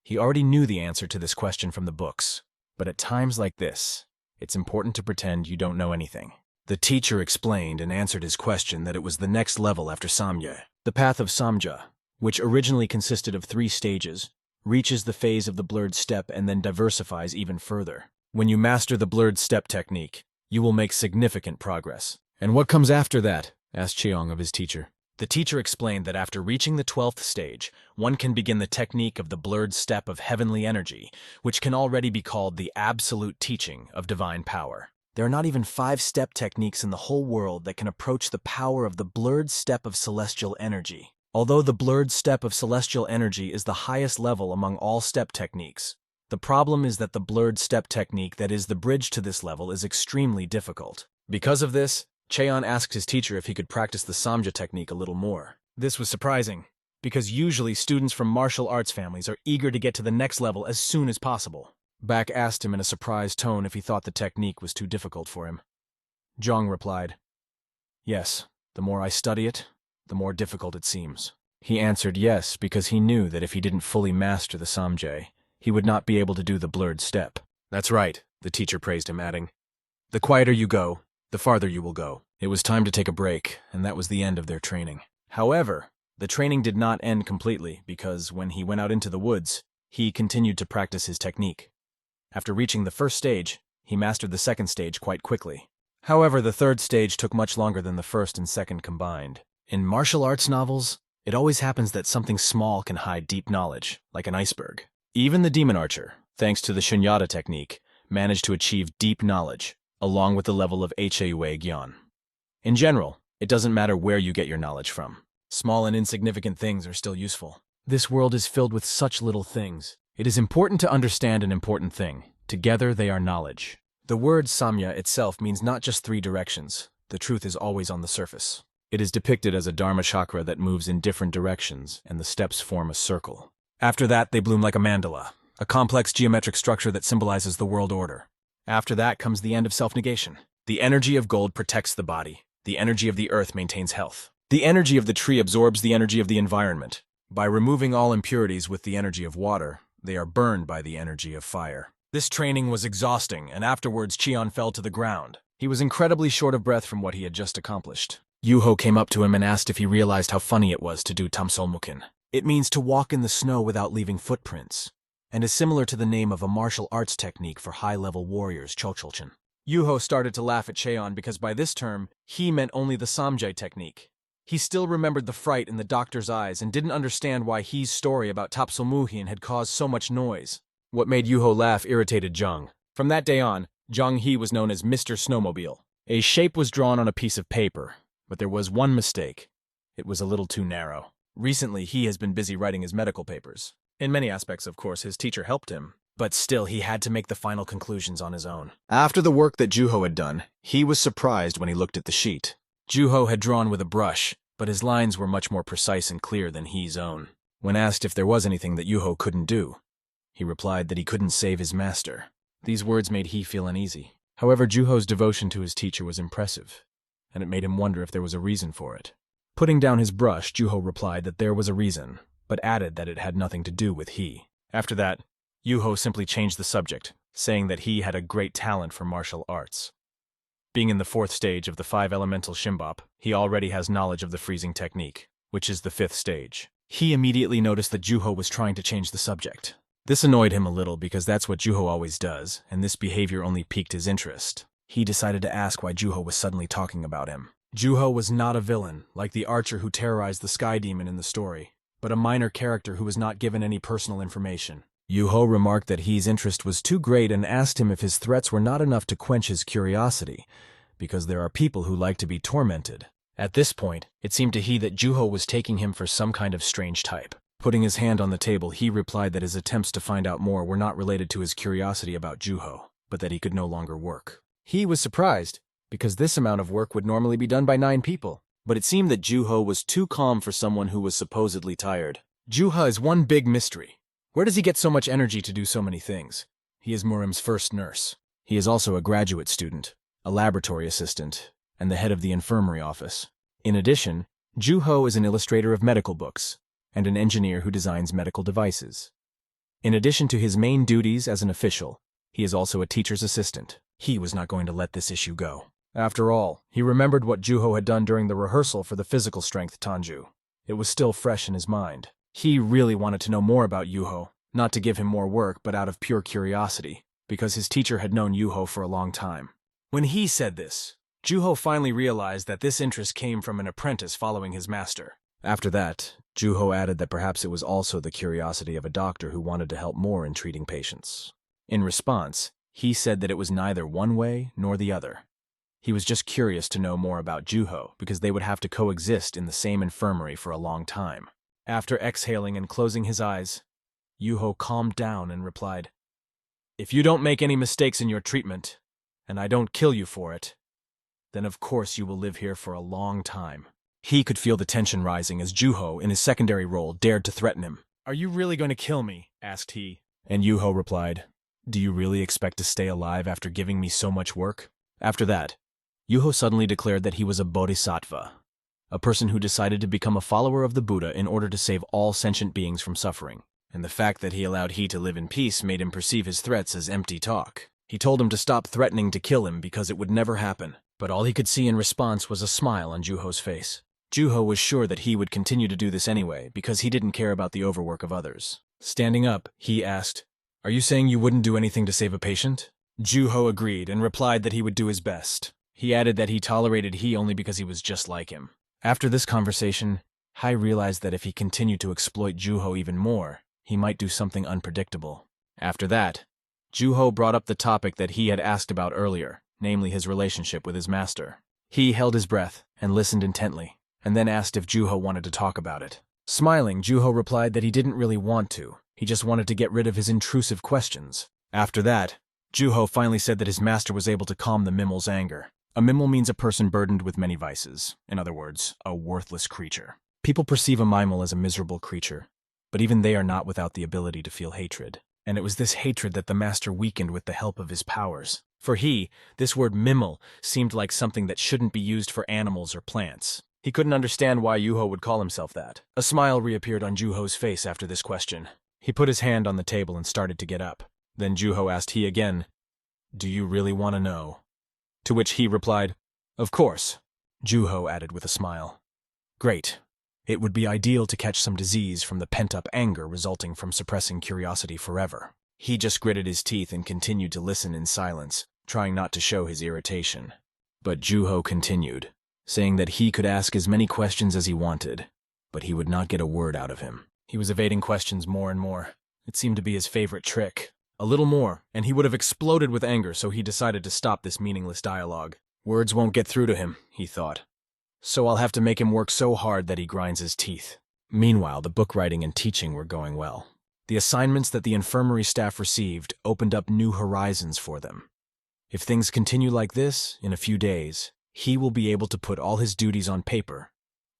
He already knew the answer to this question from the books, but at times like this, it's important to pretend you don't know anything. The teacher explained and answered his question that it was the next level after Samya. The path of Samja, which originally consisted of 3 stages, reaches the phase of the blurred step and then diversifies even further. When you master the blurred step technique, you will make significant progress. And what comes after that? Asked Cheong of his teacher. The teacher explained that after reaching the 12th stage, one can begin the technique of the blurred step of heavenly energy, which can already be called the absolute teaching of divine power. There are not even 5 step techniques in the whole world that can approach the power of the blurred step of celestial energy. Although the blurred step of celestial energy is the highest level among all step techniques, the problem is that the blurred step technique that is the bridge to this level is extremely difficult. Because of this, Cheon asked his teacher if he could practice the Samja technique a little more. This was surprising, because usually students from martial arts families are eager to get to the next level as soon as possible. Back asked him in a surprised tone if he thought the technique was too difficult for him. Zhang replied, "Yes, the more I study it, the more difficult it seems." He answered yes because he knew that if he didn't fully master the samjay, he would not be able to do the blurred step. "That's right," the teacher praised him, adding, "The quieter you go, the farther you will go." It was time to take a break, and that was the end of their training. However, the training did not end completely because when he went out into the woods, he continued to practice his technique. After reaching the first stage, he mastered the second stage quite quickly. However, the third stage took much longer than the first and second combined. In martial arts novels, it always happens that something small can hide deep knowledge, like an iceberg. Even the demon archer, thanks to the shunyata technique, managed to achieve deep knowledge, along with the level of Haue Gyan. In general, it doesn't matter where you get your knowledge from. Small and insignificant things are still useful. This world is filled with such little things. It is important to understand an important thing. Together they are knowledge. The word samya itself means not just 3 directions. The truth is always on the surface. It is depicted as a dharma chakra that moves in different directions, and the steps form a circle. After that, they bloom like a mandala, a complex geometric structure that symbolizes the world order. After that comes the end of self-negation. The energy of gold protects the body. The energy of the earth maintains health. The energy of the tree absorbs the energy of the environment. By removing all impurities with the energy of water, they are burned by the energy of fire. This training was exhausting, and afterwards Cheon fell to the ground. He was incredibly short of breath from what he had just accomplished. Yuho came up to him and asked if he realized how funny it was to do Tamsolmukin. It means to walk in the snow without leaving footprints, and is similar to the name of a martial arts technique for high-level warriors, Chocholchin. Yuho started to laugh at Cheon because by this term, he meant only the samjay technique. He still remembered the fright in the doctor's eyes and didn't understand why He's story about Tapsolmuhin had caused so much noise. What made Yuho laugh irritated Zhang. From that day on, Zhang He was known as Mr. Snowmobile. A shape was drawn on a piece of paper, but there was one mistake. It was a little too narrow. Recently, he has been busy writing his medical papers. In many aspects, of course, his teacher helped him, but still he had to make the final conclusions on his own. After the work that Juho had done, he was surprised when he looked at the sheet. Juho had drawn with a brush, but his lines were much more precise and clear than He's own. When asked if there was anything that Yuho couldn't do, he replied that he couldn't save his master. These words made He feel uneasy. However, Juho's devotion to his teacher was impressive, and it made him wonder if there was a reason for it. Putting down his brush, Juho replied that there was a reason, but added that it had nothing to do with He. After that, Yuho simply changed the subject, saying that He had a great talent for martial arts. Being in the 4th stage of the 5 elemental Shimbop, he already has knowledge of the freezing technique, which is the 5th stage. He immediately noticed that Juho was trying to change the subject. This annoyed him a little because that's what Juho always does, and this behavior only piqued his interest. He decided to ask why Juho was suddenly talking about him. Juho was not a villain, like the archer who terrorized the Sky Demon in the story, but a minor character who was not given any personal information. Yuho remarked that He's interest was too great and asked him if his threats were not enough to quench his curiosity, because there are people who like to be tormented. At this point, it seemed to He that Juho was taking him for some kind of strange type. Putting his hand on the table, He replied that his attempts to find out more were not related to his curiosity about Juho, but that he could no longer work. He was surprised, because this amount of work would normally be done by 9 people, but it seemed that Juho was too calm for someone who was supposedly tired. Juho is one big mystery. Where does he get so much energy to do so many things? He is Murim's first nurse. He is also a graduate student, a laboratory assistant, and the head of the infirmary office. In addition, Juho is an illustrator of medical books and an engineer who designs medical devices. In addition to his main duties as an official, he is also a teacher's assistant. He was not going to let this issue go. After all, he remembered what Juho had done during the rehearsal for the physical strength Tanju. It was still fresh in his mind. He really wanted to know more about Yuho, not to give him more work but out of pure curiosity, because his teacher had known Yuho for a long time. When he said this, Juho finally realized that this interest came from an apprentice following his master. After that, Juho added that perhaps it was also the curiosity of a doctor who wanted to help more in treating patients. In response, he said that it was neither one way nor the other. He was just curious to know more about Juho because they would have to coexist in the same infirmary for a long time. After exhaling and closing his eyes, Yuho calmed down and replied, "If you don't make any mistakes in your treatment, and I don't kill you for it, then of course you will live here for a long time." He could feel the tension rising as Juho, in his secondary role, dared to threaten him. "Are you really going to kill me?" asked he. And Yuho replied, Do you really expect to stay alive after giving me so much work? After that, Yuho suddenly declared that he was a bodhisattva, a person who decided to become a follower of the Buddha in order to save all sentient beings from suffering. And the fact that he allowed he to live in peace made him perceive his threats as empty talk. He told him to stop threatening to kill him because it would never happen, but all he could see in response was a smile on Juho's face. Juho was sure that he would continue to do this anyway because he didn't care about the overwork of others. Standing up, he asked, "Are you saying you wouldn't do anything to save a patient?" Juho agreed and replied that he would do his best. He added that he tolerated he only because he was just like him. After this conversation, Hai realized that if he continued to exploit Juho even more, he might do something unpredictable. After that, Juho brought up the topic that he had asked about earlier, namely his relationship with his master. He held his breath and listened intently, and then asked if Juho wanted to talk about it. Smiling, Juho replied that he didn't really want to. He just wanted to get rid of his intrusive questions. After that, Juho finally said that his master was able to calm the Mimmel's anger. A Mimmel means a person burdened with many vices. In other words, a worthless creature. People perceive a Mimel as a miserable creature, but even they are not without the ability to feel hatred. And it was this hatred that the master weakened with the help of his powers. For this word Mimmel seemed like something that shouldn't be used for animals or plants. He couldn't understand why Juho would call himself that. A smile reappeared on Juho's face after this question. He put his hand on the table and started to get up. Then Juho asked he again, "Do you really want to know?" To which he replied, "Of course." Juho added with a smile, "Great. It would be ideal to catch some disease from the pent-up anger resulting from suppressing curiosity forever." He just gritted his teeth and continued to listen in silence, trying not to show his irritation. But Juho continued, saying that he could ask as many questions as he wanted, but he would not get a word out of him. He was evading questions more and more. It seemed to be his favorite trick. A little more, and he would have exploded with anger, so he decided to stop this meaningless dialogue. Words won't get through to him, he thought. So I'll have to make him work so hard that he grinds his teeth. Meanwhile, the book writing and teaching were going well. The assignments that the infirmary staff received opened up new horizons for them. If things continue like this, in a few days, he will be able to put all his duties on paper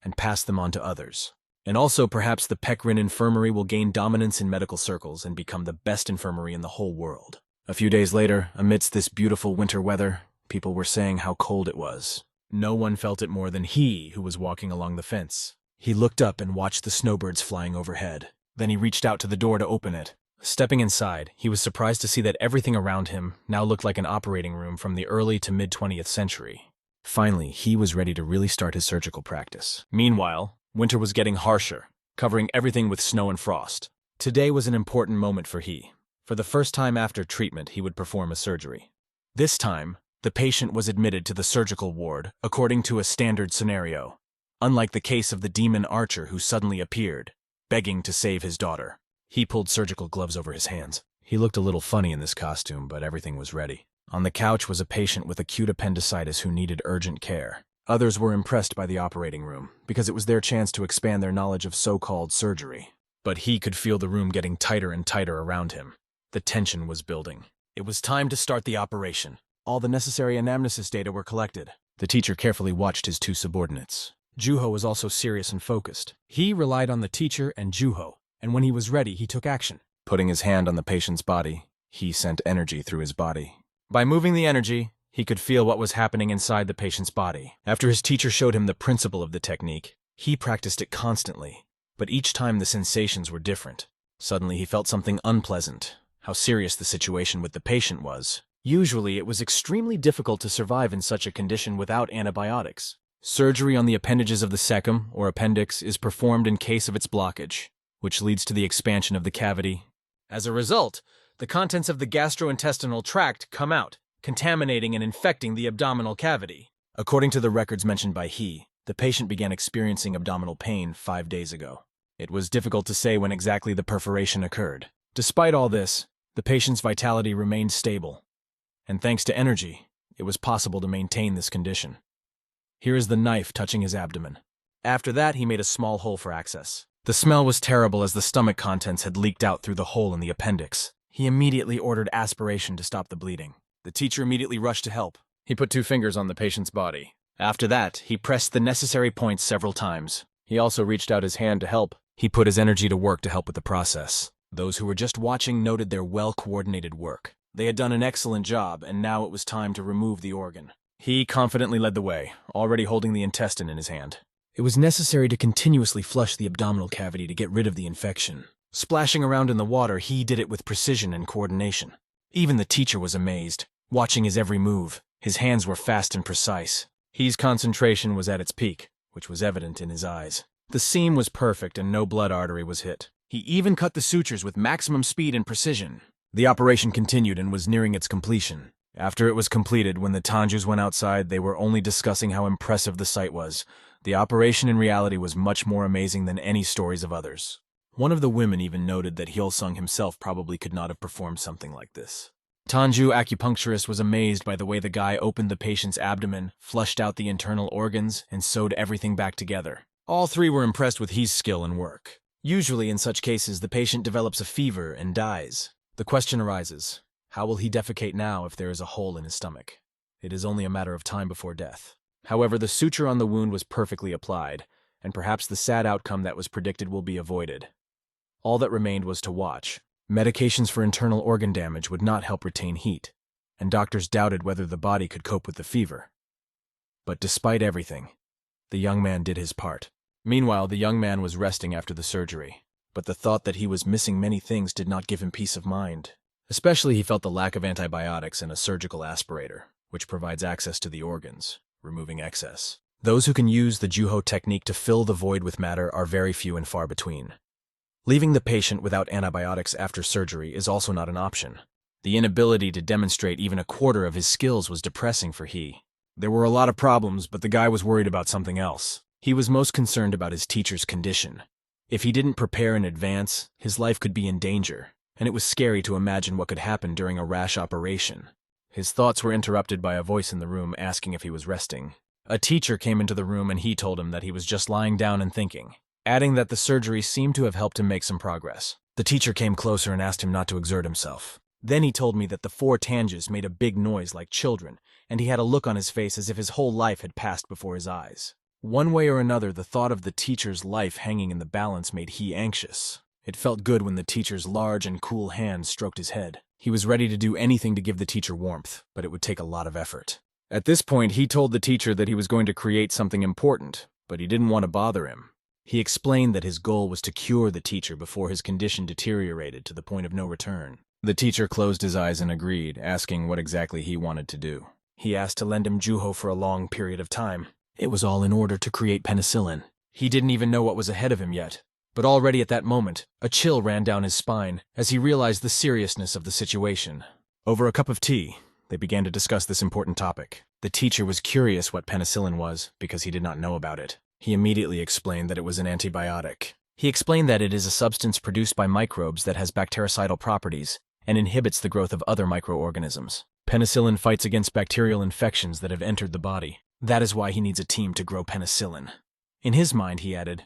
and pass them on to others. And also perhaps the Peck infirmary will gain dominance in medical circles and become the best infirmary in the whole world. A few days later, amidst this beautiful winter weather, people were saying how cold it was. No one felt it more than he who was walking along the fence. He looked up and watched the snowbirds flying overhead. Then he reached out to the door to open it. Stepping inside, he was surprised to see that everything around him now looked like an operating room from the early to mid-20th century. Finally, he was ready to really start his surgical practice. Meanwhile, winter was getting harsher, covering everything with snow and frost. Today was an important moment for he. For the first time after treatment, he would perform a surgery. This time, the patient was admitted to the surgical ward according to a standard scenario, unlike the case of the demon archer who suddenly appeared, begging to save his daughter. He pulled surgical gloves over his hands. He looked a little funny in this costume, but everything was ready. On the couch was a patient with acute appendicitis who needed urgent care. Others were impressed by the operating room, because it was their chance to expand their knowledge of so-called surgery. But he could feel the room getting tighter and tighter around him. The tension was building. It was time to start the operation. All the necessary anamnesis data were collected. The teacher carefully watched his two subordinates. Juho was also serious and focused. He relied on the teacher and Juho, and when he was ready, he took action. Putting his hand on the patient's body, he sent energy through his body. By moving the energy, he could feel what was happening inside the patient's body. After his teacher showed him the principle of the technique, he practiced it constantly, but each time the sensations were different. Suddenly he felt something unpleasant, how serious the situation with the patient was. Usually it was extremely difficult to survive in such a condition without antibiotics. Surgery on the appendages of the cecum, or appendix, is performed in case of its blockage, which leads to the expansion of the cavity. As a result, the contents of the gastrointestinal tract come out, contaminating and infecting the abdominal cavity. According to the records mentioned by he, the patient began experiencing abdominal pain 5 days ago. It was difficult to say when exactly the perforation occurred. Despite all this, the patient's vitality remained stable, and thanks to energy, it was possible to maintain this condition. Here is the knife touching his abdomen. After that, he made a small hole for access. The smell was terrible as the stomach contents had leaked out through the hole in the appendix. He immediately ordered aspiration to stop the bleeding. The teacher immediately rushed to help. He put 2 fingers on the patient's body. After that, he pressed the necessary points several times. He also reached out his hand to help. He put his energy to work to help with the process. Those who were just watching noted their well-coordinated work. They had done an excellent job, and now it was time to remove the organ. He confidently led the way, already holding the intestine in his hand. It was necessary to continuously flush the abdominal cavity to get rid of the infection. Splashing around in the water, he did it with precision and coordination. Even the teacher was amazed, watching his every move. His hands were fast and precise. His concentration was at its peak, which was evident in his eyes. The seam was perfect and no blood artery was hit. He even cut the sutures with maximum speed and precision. The operation continued and was nearing its completion. After it was completed, when the Tanjus went outside, they were only discussing how impressive the sight was. The operation in reality was much more amazing than any stories of others. One of the women even noted that Hyolsung himself probably could not have performed something like this. Tanju acupuncturist was amazed by the way the guy opened the patient's abdomen, flushed out the internal organs, and sewed everything back together. All three were impressed with his skill and work. Usually in such cases, the patient develops a fever and dies. The question arises, how will he defecate now if there is a hole in his stomach? It is only a matter of time before death. However, the suture on the wound was perfectly applied, and perhaps the sad outcome that was predicted will be avoided. All that remained was to watch. Medications for internal organ damage would not help retain heat, and doctors doubted whether the body could cope with the fever. But despite everything, the young man did his part. Meanwhile, the young man was resting after the surgery, but the thought that he was missing many things did not give him peace of mind. Especially he felt the lack of antibiotics and a surgical aspirator, which provides access to the organs, removing excess. Those who can use the Juho technique to fill the void with matter are very few and far between. Leaving the patient without antibiotics after surgery is also not an option. The inability to demonstrate even a quarter of his skills was depressing for he. There were a lot of problems, but the guy was worried about something else. He was most concerned about his teacher's condition. If he didn't prepare in advance, his life could be in danger, and it was scary to imagine what could happen during a rash operation. His thoughts were interrupted by a voice in the room asking if he was resting. A teacher came into the room and he told him that he was just lying down and thinking, adding that the surgery seemed to have helped him make some progress. The teacher came closer and asked him not to exert himself. Then he told me that the 4 Tanjus made a big noise like children, and he had a look on his face as if his whole life had passed before his eyes. One way or another, the thought of the teacher's life hanging in the balance made he anxious. It felt good when the teacher's large and cool hand stroked his head. He was ready to do anything to give the teacher warmth, but it would take a lot of effort. At this point, he told the teacher that he was going to create something important, but he didn't want to bother him. He explained that his goal was to cure the teacher before his condition deteriorated to the point of no return. The teacher closed his eyes and agreed, asking what exactly he wanted to do. He asked to lend him Juho for a long period of time. It was all in order to create penicillin. He didn't even know what was ahead of him yet, but already at that moment, a chill ran down his spine as he realized the seriousness of the situation. Over a cup of tea, they began to discuss this important topic. The teacher was curious what penicillin was because he did not know about it. He immediately explained that it was an antibiotic. He explained that it is a substance produced by microbes that has bactericidal properties and inhibits the growth of other microorganisms. Penicillin fights against bacterial infections that have entered the body. That is why he needs a team to grow penicillin. In his mind, he added,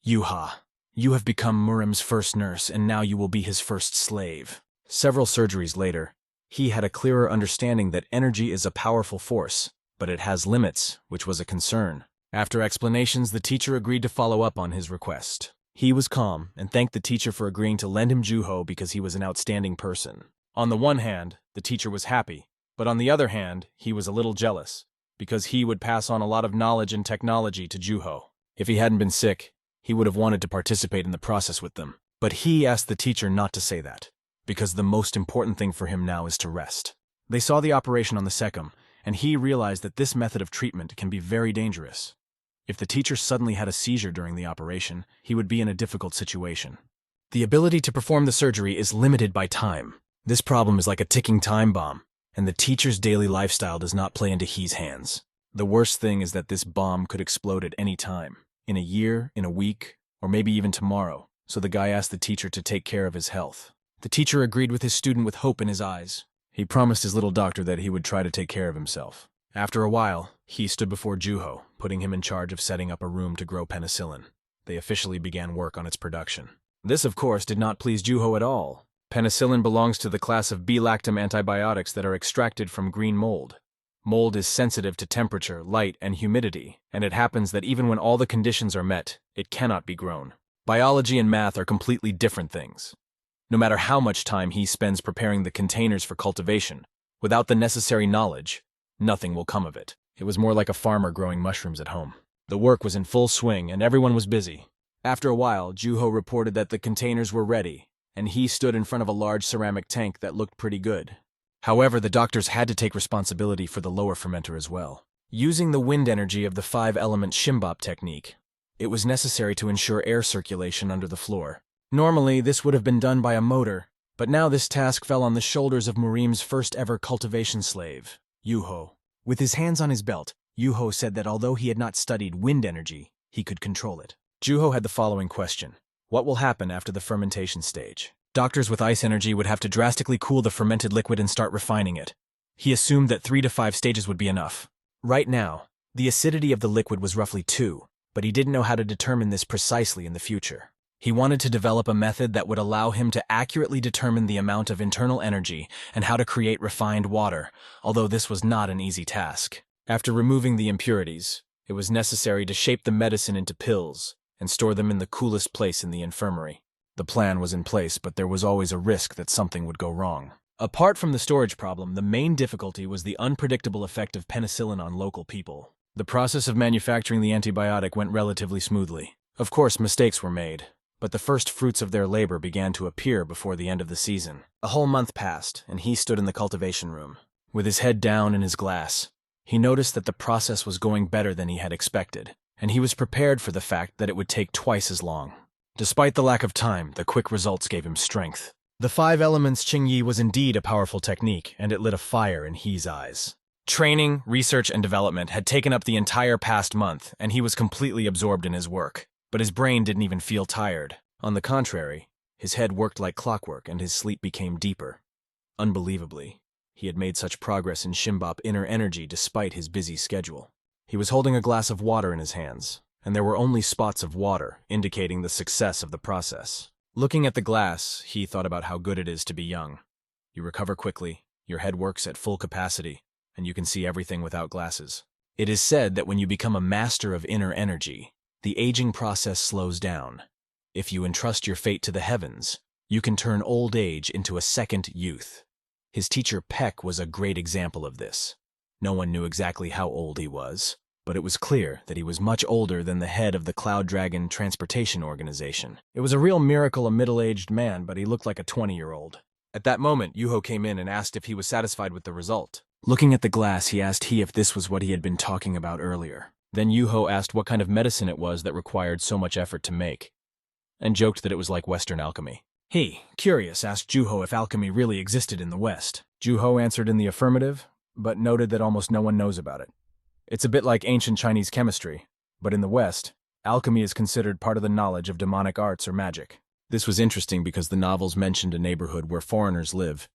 Yuha, you have become Murim's first nurse, and now you will be his first slave. Several surgeries later, he had a clearer understanding that energy is a powerful force, but it has limits, which was a concern. After explanations, the teacher agreed to follow up on his request. He was calm and thanked the teacher for agreeing to lend him Juho because he was an outstanding person. On the one hand, the teacher was happy, but on the other hand, he was a little jealous, because he would pass on a lot of knowledge and technology to Juho. If he hadn't been sick, he would have wanted to participate in the process with them. But he asked the teacher not to say that, because the most important thing for him now is to rest. They saw the operation on the Secum, and he realized that this method of treatment can be very dangerous. If the teacher suddenly had a seizure during the operation, he would be in a difficult situation. The ability to perform the surgery is limited by time. This problem is like a ticking time bomb, and the teacher's daily lifestyle does not play into his hands. The worst thing is that this bomb could explode at any time, in a year, in a week, or maybe even tomorrow, so the guy asked the teacher to take care of his health. The teacher agreed with his student with hope in his eyes. He promised his little doctor that he would try to take care of himself. After a while, he stood before Juho, putting him in charge of setting up a room to grow penicillin. They officially began work on its production. This, of course, did not please Juho at all. Penicillin belongs to the class of B-lactam antibiotics that are extracted from green mold. Mold is sensitive to temperature, light, and humidity, and it happens that even when all the conditions are met, it cannot be grown. Biology and math are completely different things. No matter how much time he spends preparing the containers for cultivation, without the necessary knowledge, nothing will come of it. It was more like a farmer growing mushrooms at home. The work was in full swing and everyone was busy. After a while, Juho reported that the containers were ready, and he stood in front of a large ceramic tank that looked pretty good. However, the doctors had to take responsibility for the lower fermenter as well. Using the wind energy of the 5-element Shimbop technique, it was necessary to ensure air circulation under the floor. Normally, this would have been done by a motor, but now this task fell on the shoulders of Murim's first-ever cultivation slave, Yuho. With his hands on his belt, Yuho said that although he had not studied wind energy, he could control it. Juho had the following question. What will happen after the fermentation stage? Doctors with ice energy would have to drastically cool the fermented liquid and start refining it. He assumed that 3 to 5 stages would be enough. Right now, the acidity of the liquid was roughly 2, but he didn't know how to determine this precisely in the future. He wanted to develop a method that would allow him to accurately determine the amount of internal energy and how to create refined water, although this was not an easy task. After removing the impurities, it was necessary to shape the medicine into pills and store them in the coolest place in the infirmary. The plan was in place, but there was always a risk that something would go wrong. Apart from the storage problem, the main difficulty was the unpredictable effect of penicillin on local people. The process of manufacturing the antibiotic went relatively smoothly. Of course, mistakes were made, but the first fruits of their labor began to appear before the end of the season. A whole month passed, and he stood in the cultivation room. With his head down in his glass, he noticed that the process was going better than he had expected, and he was prepared for the fact that it would take twice as long. Despite the lack of time, the quick results gave him strength. The 5 elements Qingyi was indeed a powerful technique, and it lit a fire in He's eyes. Training, research, and development had taken up the entire past month, and he was completely absorbed in his work. But his brain didn't even feel tired. On the contrary, his head worked like clockwork and his sleep became deeper. Unbelievably, he had made such progress in Shimbop inner energy despite his busy schedule. He was holding a glass of water in his hands, and there were only spots of water, indicating the success of the process. Looking at the glass, he thought about how good it is to be young. You recover quickly, your head works at full capacity, and you can see everything without glasses. It is said that when you become a master of inner energy, the aging process slows down. If you entrust your fate to the heavens, you can turn old age into a second youth. His teacher Peck was a great example of this. No one knew exactly how old he was, but it was clear that he was much older than the head of the Cloud Dragon Transportation Organization. It was a real miracle a middle-aged man, but he looked like a 20-year-old. At that moment, Yuho came in and asked if he was satisfied with the result. Looking at the glass, he asked if this was what he had been talking about earlier. Then Yuho asked what kind of medicine it was that required so much effort to make, and joked that it was like Western alchemy. He, curious, asked Juho if alchemy really existed in the West. Juho answered in the affirmative, but noted that almost no one knows about it. It's a bit like ancient Chinese chemistry, but in the West, alchemy is considered part of the knowledge of demonic arts or magic. This was interesting because the novels mentioned a neighborhood where foreigners live,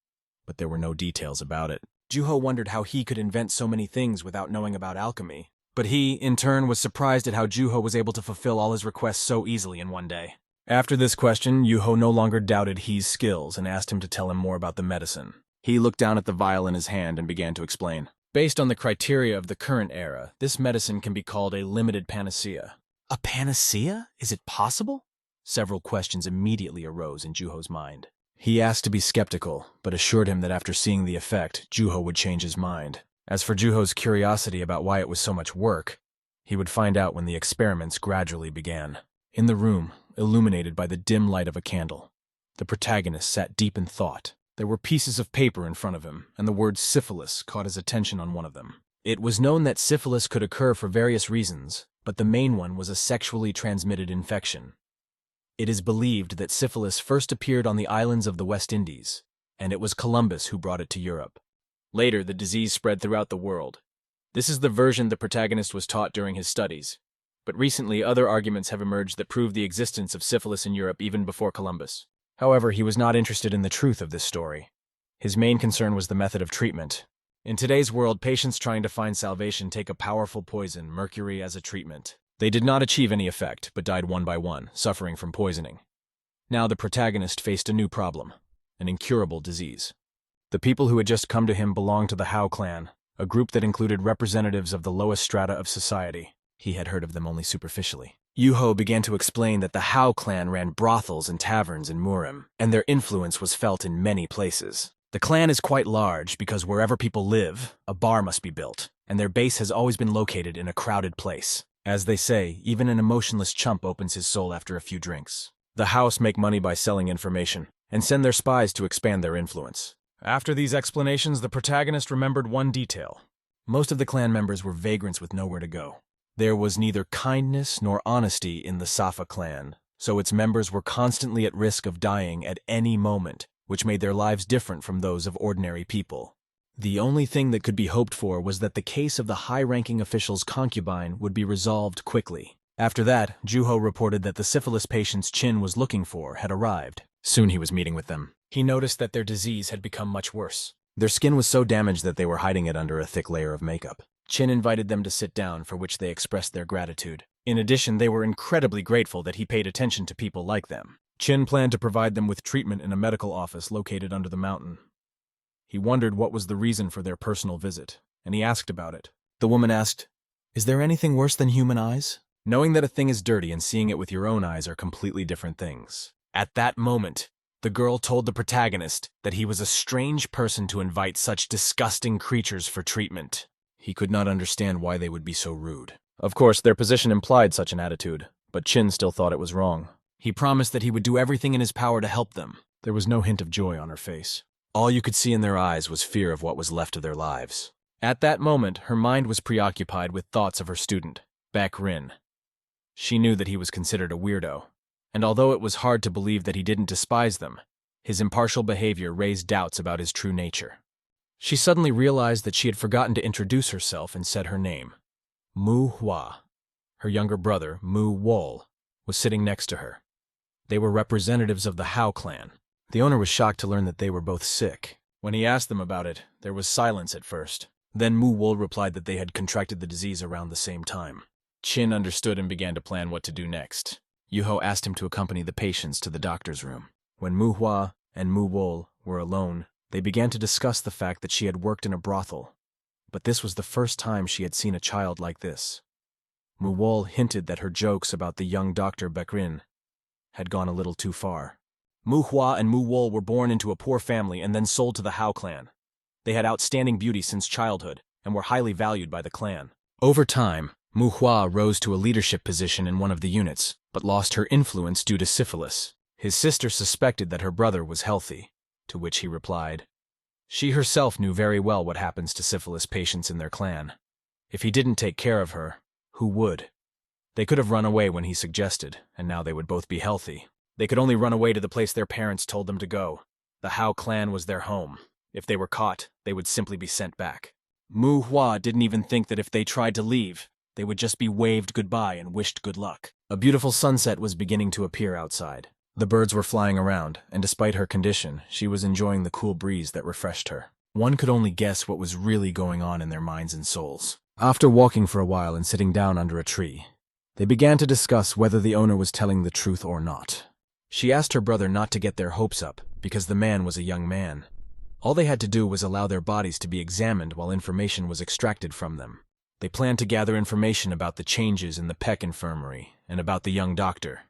but there were no details about it. Juho wondered how he could invent so many things without knowing about alchemy. But he, in turn, was surprised at how Juho was able to fulfill all his requests so easily in one day. After this question, Yuho no longer doubted He's skills and asked him to tell him more about the medicine. He looked down at the vial in his hand and began to explain. Based on the criteria of the current era, this medicine can be called a limited panacea. A panacea? Is it possible? Several questions immediately arose in Juho's mind. He asked to be skeptical, but assured him that after seeing the effect, Juho would change his mind. As for Juho's curiosity about why it was so much work, he would find out when the experiments gradually began. In the room, illuminated by the dim light of a candle, the protagonist sat deep in thought. There were pieces of paper in front of him, and the word syphilis caught his attention on one of them. It was known that syphilis could occur for various reasons, but the main one was a sexually transmitted infection. It is believed that syphilis first appeared on the islands of the West Indies, and it was Columbus who brought it to Europe. Later, the disease spread throughout the world. This is the version the protagonist was taught during his studies, but recently other arguments have emerged that prove the existence of syphilis in Europe even before Columbus. However, he was not interested in the truth of this story. His main concern was the method of treatment. In today's world, patients trying to find salvation take a powerful poison, mercury, as a treatment. They did not achieve any effect, but died one by one, suffering from poisoning. Now the protagonist faced a new problem, an incurable disease. The people who had just come to him belonged to the Hao clan, a group that included representatives of the lowest strata of society. He had heard of them only superficially. Yuho began to explain that the Hao clan ran brothels and taverns in Murim, and their influence was felt in many places. The clan is quite large because wherever people live, a bar must be built, and their base has always been located in a crowded place. As they say, even an emotionless chump opens his soul after a few drinks. The House make money by selling information, and send their spies to expand their influence. After these explanations, the protagonist remembered one detail. Most of the clan members were vagrants with nowhere to go. There was neither kindness nor honesty in the Safa clan, so its members were constantly at risk of dying at any moment, which made their lives different from those of ordinary people. The only thing that could be hoped for was that the case of the high-ranking official's concubine would be resolved quickly. After that, Juho reported that the syphilis patients Chin was looking for had arrived. Soon he was meeting with them. He noticed that their disease had become much worse. Their skin was so damaged that they were hiding it under a thick layer of makeup. Chin invited them to sit down, for which they expressed their gratitude. In addition, they were incredibly grateful that he paid attention to people like them. Chin planned to provide them with treatment in a medical office located under the mountain. He wondered what was the reason for their personal visit, and he asked about it. The woman asked, "Is there anything worse than human eyes?" Knowing that a thing is dirty and seeing it with your own eyes are completely different things. At that moment, the girl told the protagonist that he was a strange person to invite such disgusting creatures for treatment. He could not understand why they would be so rude. Of course, their position implied such an attitude, but Chin still thought it was wrong. He promised that he would do everything in his power to help them. There was no hint of joy on her face. All you could see in their eyes was fear of what was left of their lives. At that moment, her mind was preoccupied with thoughts of her student, Baek Rin. She knew that he was considered a weirdo, and although it was hard to believe that he didn't despise them, his impartial behavior raised doubts about his true nature. She suddenly realized that she had forgotten to introduce herself and said her name. MANHWA. Her younger brother, Wol, was sitting next to her. They were representatives of the Hao clan. The owner was shocked to learn that they were both sick. When he asked them about it, there was silence at first. Then Wol replied that they had contracted the disease around the same time. Chin understood and began to plan what to do next. Yuho asked him to accompany the patients to the doctor's room. When MANHWA and Wol were alone, they began to discuss the fact that she had worked in a brothel. But this was the first time she had seen a child like this. Wol hinted that her jokes about the young Dr. Baek Rin had gone a little too far. MANHWA and Wol were born into a poor family and then sold to the Hao clan. They had outstanding beauty since childhood and were highly valued by the clan. Over time, MANHWA rose to a leadership position in one of the units, but lost her influence due to syphilis. His sister suspected that her brother was healthy, to which he replied, she herself knew very well what happens to syphilis patients in their clan. If he didn't take care of her, who would? They could have run away when he suggested, and now they would both be healthy. They could only run away to the place their parents told them to go. The Hao clan was their home. If they were caught, they would simply be sent back. MANHWA didn't even think that if they tried to leave, they would just be waved goodbye and wished good luck. A beautiful sunset was beginning to appear outside. The birds were flying around, and despite her condition, she was enjoying the cool breeze that refreshed her. One could only guess what was really going on in their minds and souls. After walking for a while and sitting down under a tree, they began to discuss whether the owner was telling the truth or not. She asked her brother not to get their hopes up, because the man was a young man. All they had to do was allow their bodies to be examined while information was extracted from them. They planned to gather information about the changes in the Peck infirmary and about the young doctor.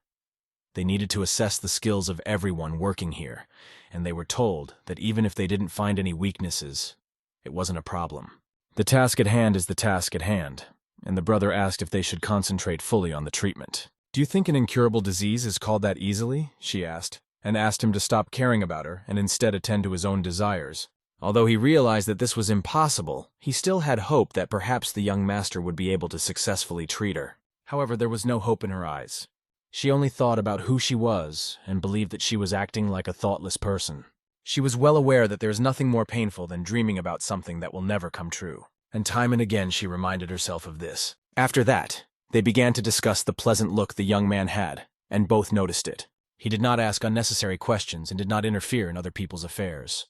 They needed to assess the skills of everyone working here, and they were told that even if they didn't find any weaknesses, it wasn't a problem. The task at hand is the task at hand, and the brother asked if they should concentrate fully on the treatment. "Do you think an incurable disease is called that easily?" she asked, and asked him to stop caring about her and instead attend to his own desires. Although he realized that this was impossible, he still had hope that perhaps the young master would be able to successfully treat her. However, there was no hope in her eyes. She only thought about who she was and believed that she was acting like a thoughtless person. She was well aware that there is nothing more painful than dreaming about something that will never come true, and time and again she reminded herself of this. After that, they began to discuss the pleasant look the young man had, and both noticed it. He did not ask unnecessary questions and did not interfere in other people's affairs.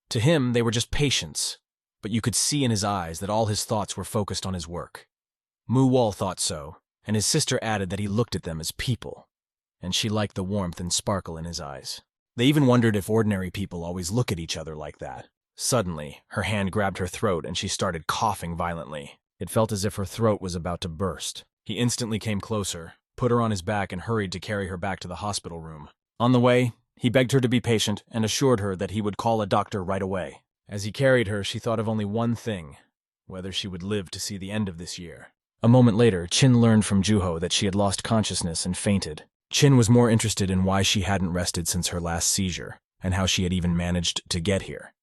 To him, they were just patients, but you could see in his eyes that all his thoughts were focused on his work. Wol thought so, and his sister added that he looked at them as people, and she liked the warmth and sparkle in his eyes. They even wondered if ordinary people always look at each other like that. Suddenly, her hand grabbed her throat and she started coughing violently. It felt as if her throat was about to burst. He instantly came closer, put her on his back and hurried to carry her back to the hospital room. On the way, he begged her to be patient and assured her that he would call a doctor right away. As he carried her, she thought of only one thing: whether she would live to see the end of this year. A moment later, Chin learned from Juho that she had lost consciousness and fainted. Chin was more interested in why she hadn't rested since her last seizure, and how she had even managed to get here.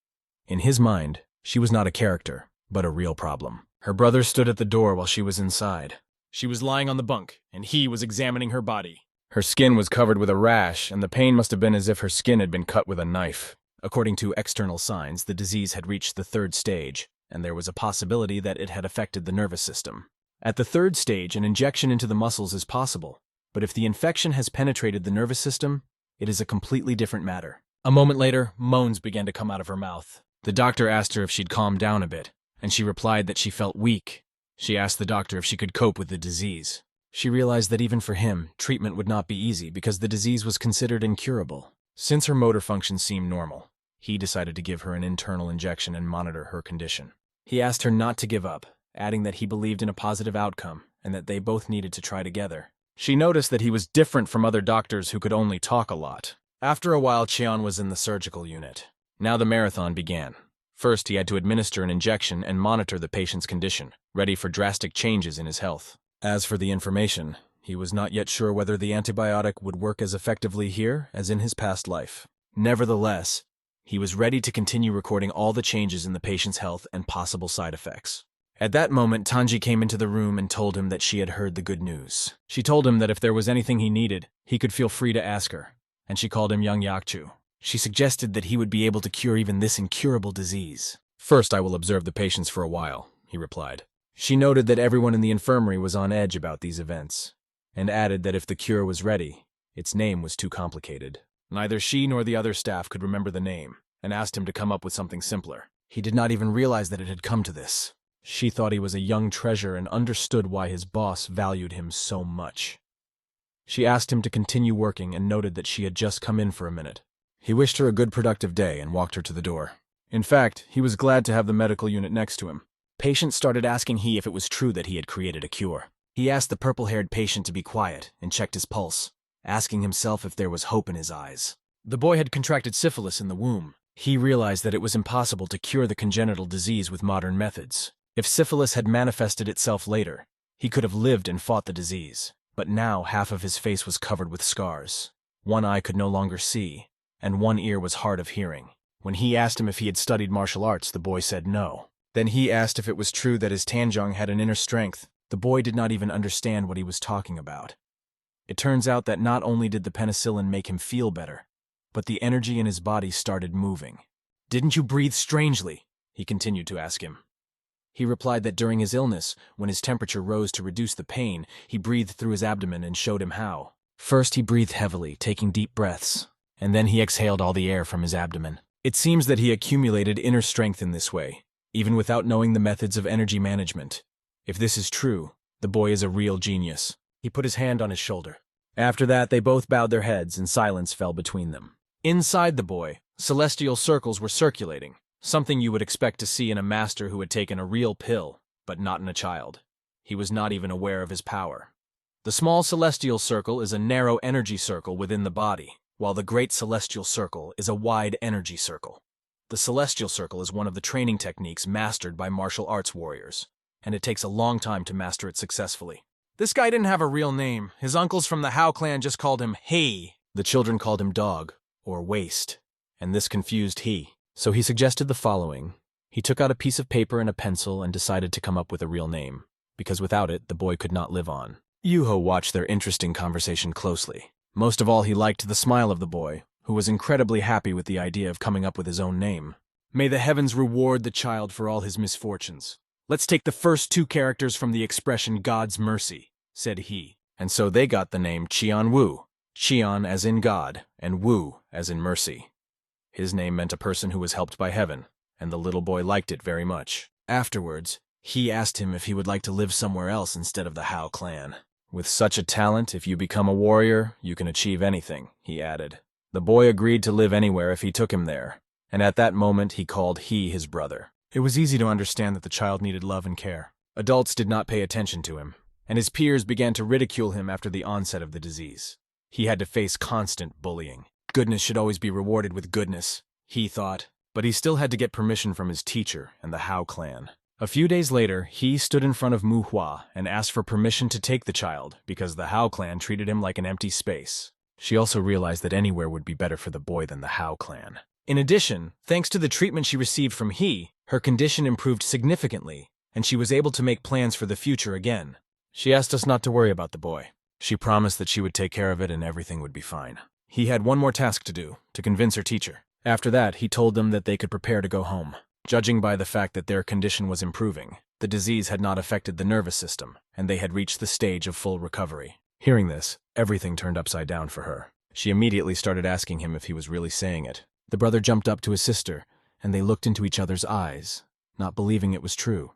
In his mind, she was not a character, but a real problem. Her brother stood at the door while she was inside. She was lying on the bunk, and he was examining her body. Her skin was covered with a rash, and the pain must have been as if her skin had been cut with a knife. According to external signs, the disease had reached the 3rd stage, and there was a possibility that it had affected the nervous system. At the 3rd stage, an injection into the muscles is possible, but if the infection has penetrated the nervous system, it is a completely different matter. A moment later, moans began to come out of her mouth. The doctor asked her if she'd calm down a bit, and she replied that she felt weak. She asked the doctor if she could cope with the disease. She realized that even for him, treatment would not be easy because the disease was considered incurable. Since her motor functions seemed normal, he decided to give her an internal injection and monitor her condition. He asked her not to give up, adding that he believed in a positive outcome and that they both needed to try together. She noticed that he was different from other doctors who could only talk a lot. After a while, Cheon was in the surgical unit. Now the marathon began. First, he had to administer an injection and monitor the patient's condition, ready for drastic changes in his health. As for the information, he was not yet sure whether the antibiotic would work as effectively here as in his past life. Nevertheless, he was ready to continue recording all the changes in the patient's health and possible side effects. At that moment, Tanji came into the room and told him that she had heard the good news. She told him that if there was anything he needed, he could feel free to ask her, and she called him Young Yakchu. She suggested that he would be able to cure even this incurable disease. "First, I will observe the patients for a while," he replied. She noted that everyone in the infirmary was on edge about these events, and added that if the cure was ready, its name was too complicated. Neither she nor the other staff could remember the name, and asked him to come up with something simpler. He did not even realize that it had come to this. She thought he was a young treasure and understood why his boss valued him so much. She asked him to continue working and noted that she had just come in for a minute. He wished her a good productive day and walked her to the door. In fact, he was glad to have the medical unit next to him. Patients started asking he if it was true that he had created a cure. He asked the purple-haired patient to be quiet and checked his pulse, asking himself if there was hope in his eyes. The boy had contracted syphilis in the womb. He realized that it was impossible to cure the congenital disease with modern methods. If syphilis had manifested itself later, he could have lived and fought the disease. But now half of his face was covered with scars. One eye could no longer see, and one ear was hard of hearing. When he asked him if he had studied martial arts, the boy said no. Then he asked if it was true that his Tanjong had an inner strength. The boy did not even understand what he was talking about. It turns out that not only did the penicillin make him feel better, but the energy in his body started moving. "Didn't you breathe strangely?" he continued to ask him. He replied that during his illness, when his temperature rose to reduce the pain, he breathed through his abdomen and showed him how. First he breathed heavily, taking deep breaths, and then he exhaled all the air from his abdomen. It seems that he accumulated inner strength in this way, even without knowing the methods of energy management. If this is true, the boy is a real genius. He put his hand on his shoulder. After that, they both bowed their heads and silence fell between them. Inside the boy, celestial circles were circulating. Something you would expect to see in a master who had taken a real pill, but not in a child. He was not even aware of his power. The small celestial circle is a narrow energy circle within the body, while the great celestial circle is a wide energy circle. The celestial circle is one of the training techniques mastered by martial arts warriors, and it takes a long time to master it successfully. This guy didn't have a real name. His uncles from the Hao clan just called him Hey. The children called him Dog, or Waste, and this confused he. So he suggested the following. He took out a piece of paper and a pencil and decided to come up with a real name, because without it, the boy could not live on. Yuho watched their interesting conversation closely. Most of all, he liked the smile of the boy, who was incredibly happy with the idea of coming up with his own name. "May the heavens reward the child for all his misfortunes. Let's take the first two characters from the expression God's mercy," said he. And so they got the name Qian Wu. Qian as in God, and Wu as in mercy. His name meant a person who was helped by heaven, and the little boy liked it very much. Afterwards, he asked him if he would like to live somewhere else instead of the Hao clan. "With such a talent, if you become a warrior, you can achieve anything," he added. The boy agreed to live anywhere if he took him there, and at that moment he called he his brother. It was easy to understand that the child needed love and care. Adults did not pay attention to him. and his peers began to ridicule him after the onset of the disease. He had to face constant bullying. Goodness should always be rewarded with goodness, he thought, but he still had to get permission from his teacher and the Hao clan. A few days later, he stood in front of Manhwa and asked for permission to take the child because the Hao clan treated him like an empty space. She also realized that anywhere would be better for the boy than the Hao clan. In addition, thanks to the treatment she received from he, her condition improved significantly, and she was able to make plans for the future again. She asked us not to worry about the boy. She promised that she would take care of it and everything would be fine. He had one more task to do, to convince her teacher. After that, he told them that they could prepare to go home. Judging by the fact that their condition was improving, the disease had not affected the nervous system, and they had reached the stage of full recovery. Hearing this, everything turned upside down for her. She immediately started asking him if he was really saying it. The brother jumped up to his sister, and they looked into each other's eyes, not believing it was true.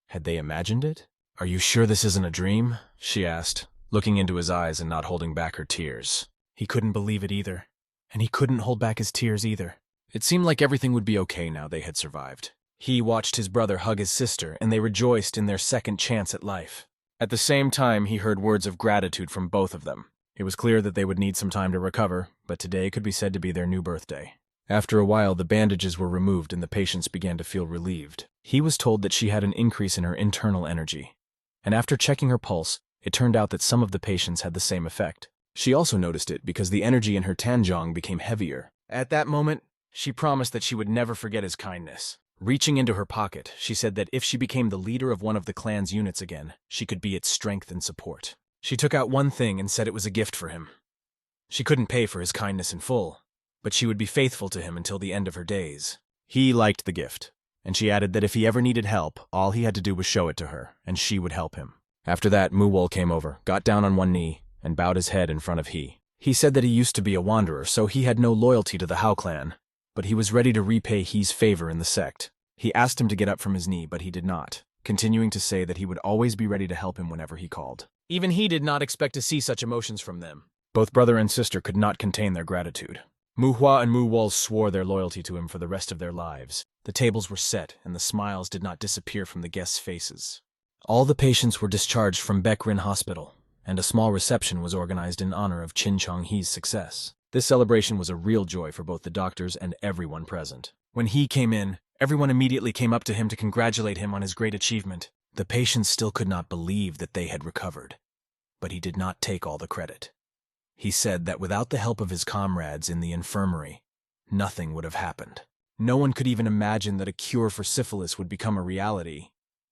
Had they imagined it? "Are you sure this isn't a dream?" she asked, looking into his eyes and not holding back her tears. He couldn't believe it either, and he couldn't hold back his tears either. It seemed like everything would be okay now they had survived. He watched his brother hug his sister, and they rejoiced in their second chance at life. At the same time, he heard words of gratitude from both of them. It was clear that they would need some time to recover, but today could be said to be their new birthday. After a while, the bandages were removed and the patients began to feel relieved. He was told that she had an increase in her internal energy, and after checking her pulse, it turned out that some of the patients had the same effect. She also noticed it because the energy in her tanjong became heavier. At that moment, she promised that she would never forget his kindness. Reaching into her pocket, she said that if she became the leader of one of the clan's units again, she could be its strength and support. She took out one thing and said it was a gift for him. She couldn't pay for his kindness in full, but she would be faithful to him until the end of her days. He liked the gift, and she added that if he ever needed help, all he had to do was show it to her, and she would help him. After that, Muwol came over, got down on one knee, and bowed his head in front of he. He said that he used to be a wanderer, so he had no loyalty to the Hao clan, but he was ready to repay he's favor in the sect. He asked him to get up from his knee, but he did not, continuing to say that he would always be ready to help him whenever he called. Even he did not expect to see such emotions from them. Both brother and sister could not contain their gratitude. Manhwa and Muwol swore their loyalty to him for the rest of their lives. The tables were set, and the smiles did not disappear from the guests' faces. All the patients were discharged from Peck Hospital, and a small reception was organized in honor of Chin Chong-hee's success. This celebration was a real joy for both the doctors and everyone present. When he came in, everyone immediately came up to him to congratulate him on his great achievement. The patients still could not believe that they had recovered, but he did not take all the credit. He said that without the help of his comrades in the infirmary, nothing would have happened. No one could even imagine that a cure for syphilis would become a reality,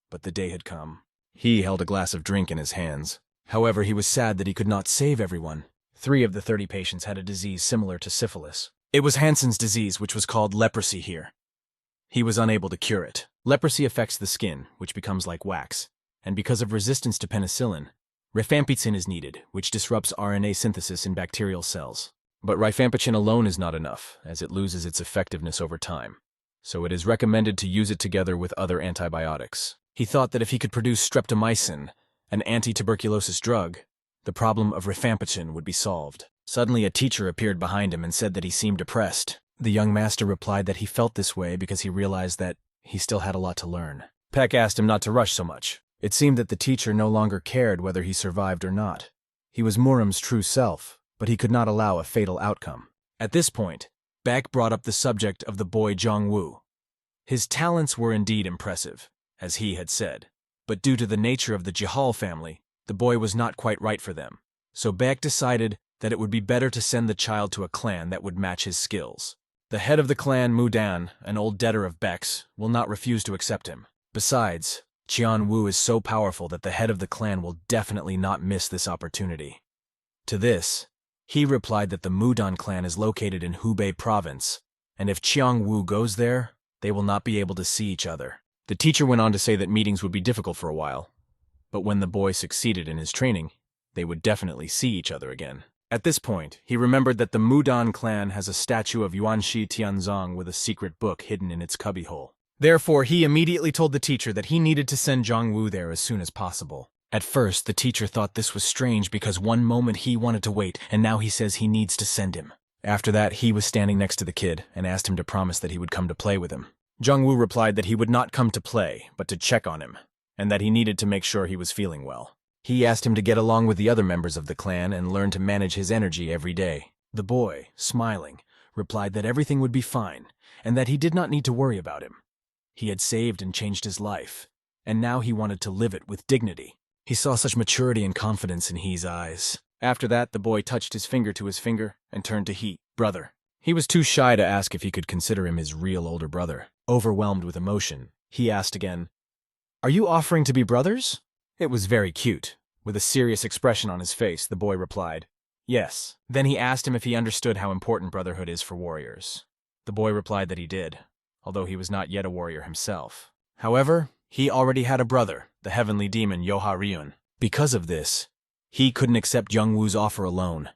but the day had come. He held a glass of drink in his hands. However, he was sad that he could not save everyone. 3 of the 30 patients had a disease similar to syphilis. It was Hansen's disease, which was called leprosy here. He was unable to cure it. Leprosy affects the skin, which becomes like wax, and because of resistance to penicillin, rifampicin is needed, which disrupts RNA synthesis in bacterial cells. But rifampicin alone is not enough, as it loses its effectiveness over time, so it is recommended to use it together with other antibiotics. He thought that if he could produce streptomycin, an anti-tuberculosis drug, the problem of rifampicin would be solved. Suddenly, a teacher appeared behind him and said that he seemed depressed. The young master replied that he felt this way because he realized that he still had a lot to learn. Peck asked him not to rush so much. It seemed that the teacher no longer cared whether he survived or not. He was Muram's true self, but he could not allow a fatal outcome. At this point, Peck brought up the subject of the boy Jongwoo. His talents were indeed impressive, as he had said, but due to the nature of the Yahello family, the boy was not quite right for them. So Peck decided that it would be better to send the child to a clan that would match his skills. The head of the clan, Mudan, an old debtor of Peck's, will not refuse to accept him. Besides, Qian Wu is so powerful that the head of the clan will definitely not miss this opportunity. To this, he replied that the Mudan clan is located in Hubei province, and if Qiang Wu goes there, they will not be able to see each other. The teacher went on to say that meetings would be difficult for a while, but when the boy succeeded in his training, they would definitely see each other again. At this point, he remembered that the Mudan clan has a statue of Yuanshi Tianzong with a secret book hidden in its cubbyhole. Therefore, he immediately told the teacher that he needed to send Zhongwu there as soon as possible. At first, the teacher thought this was strange because one moment he wanted to wait, and now he says he needs to send him. After that, he was standing next to the kid and asked him to promise that he would come to play with him. Zhongwu replied that he would not come to play, but to check on him, and that he needed to make sure he was feeling well. He asked him to get along with the other members of the clan and learn to manage his energy every day. The boy, smiling, replied that everything would be fine, and that he did not need to worry about him. He had saved and changed his life, and now he wanted to live it with dignity. He saw such maturity and confidence in He's eyes. After that, the boy touched his finger to his finger and turned to He, brother. He was too shy to ask if he could consider him his real older brother. Overwhelmed with emotion, he asked again, "Are you offering to be brothers?" It was very cute. With a serious expression on his face, the boy replied, "Yes." Then he asked him if he understood how important brotherhood is for warriors. The boy replied that he did, although he was not yet a warrior himself. However, he already had a brother, the heavenly demon Yoha-ryun. Because of this, he couldn't accept Jungwoo's offer alone,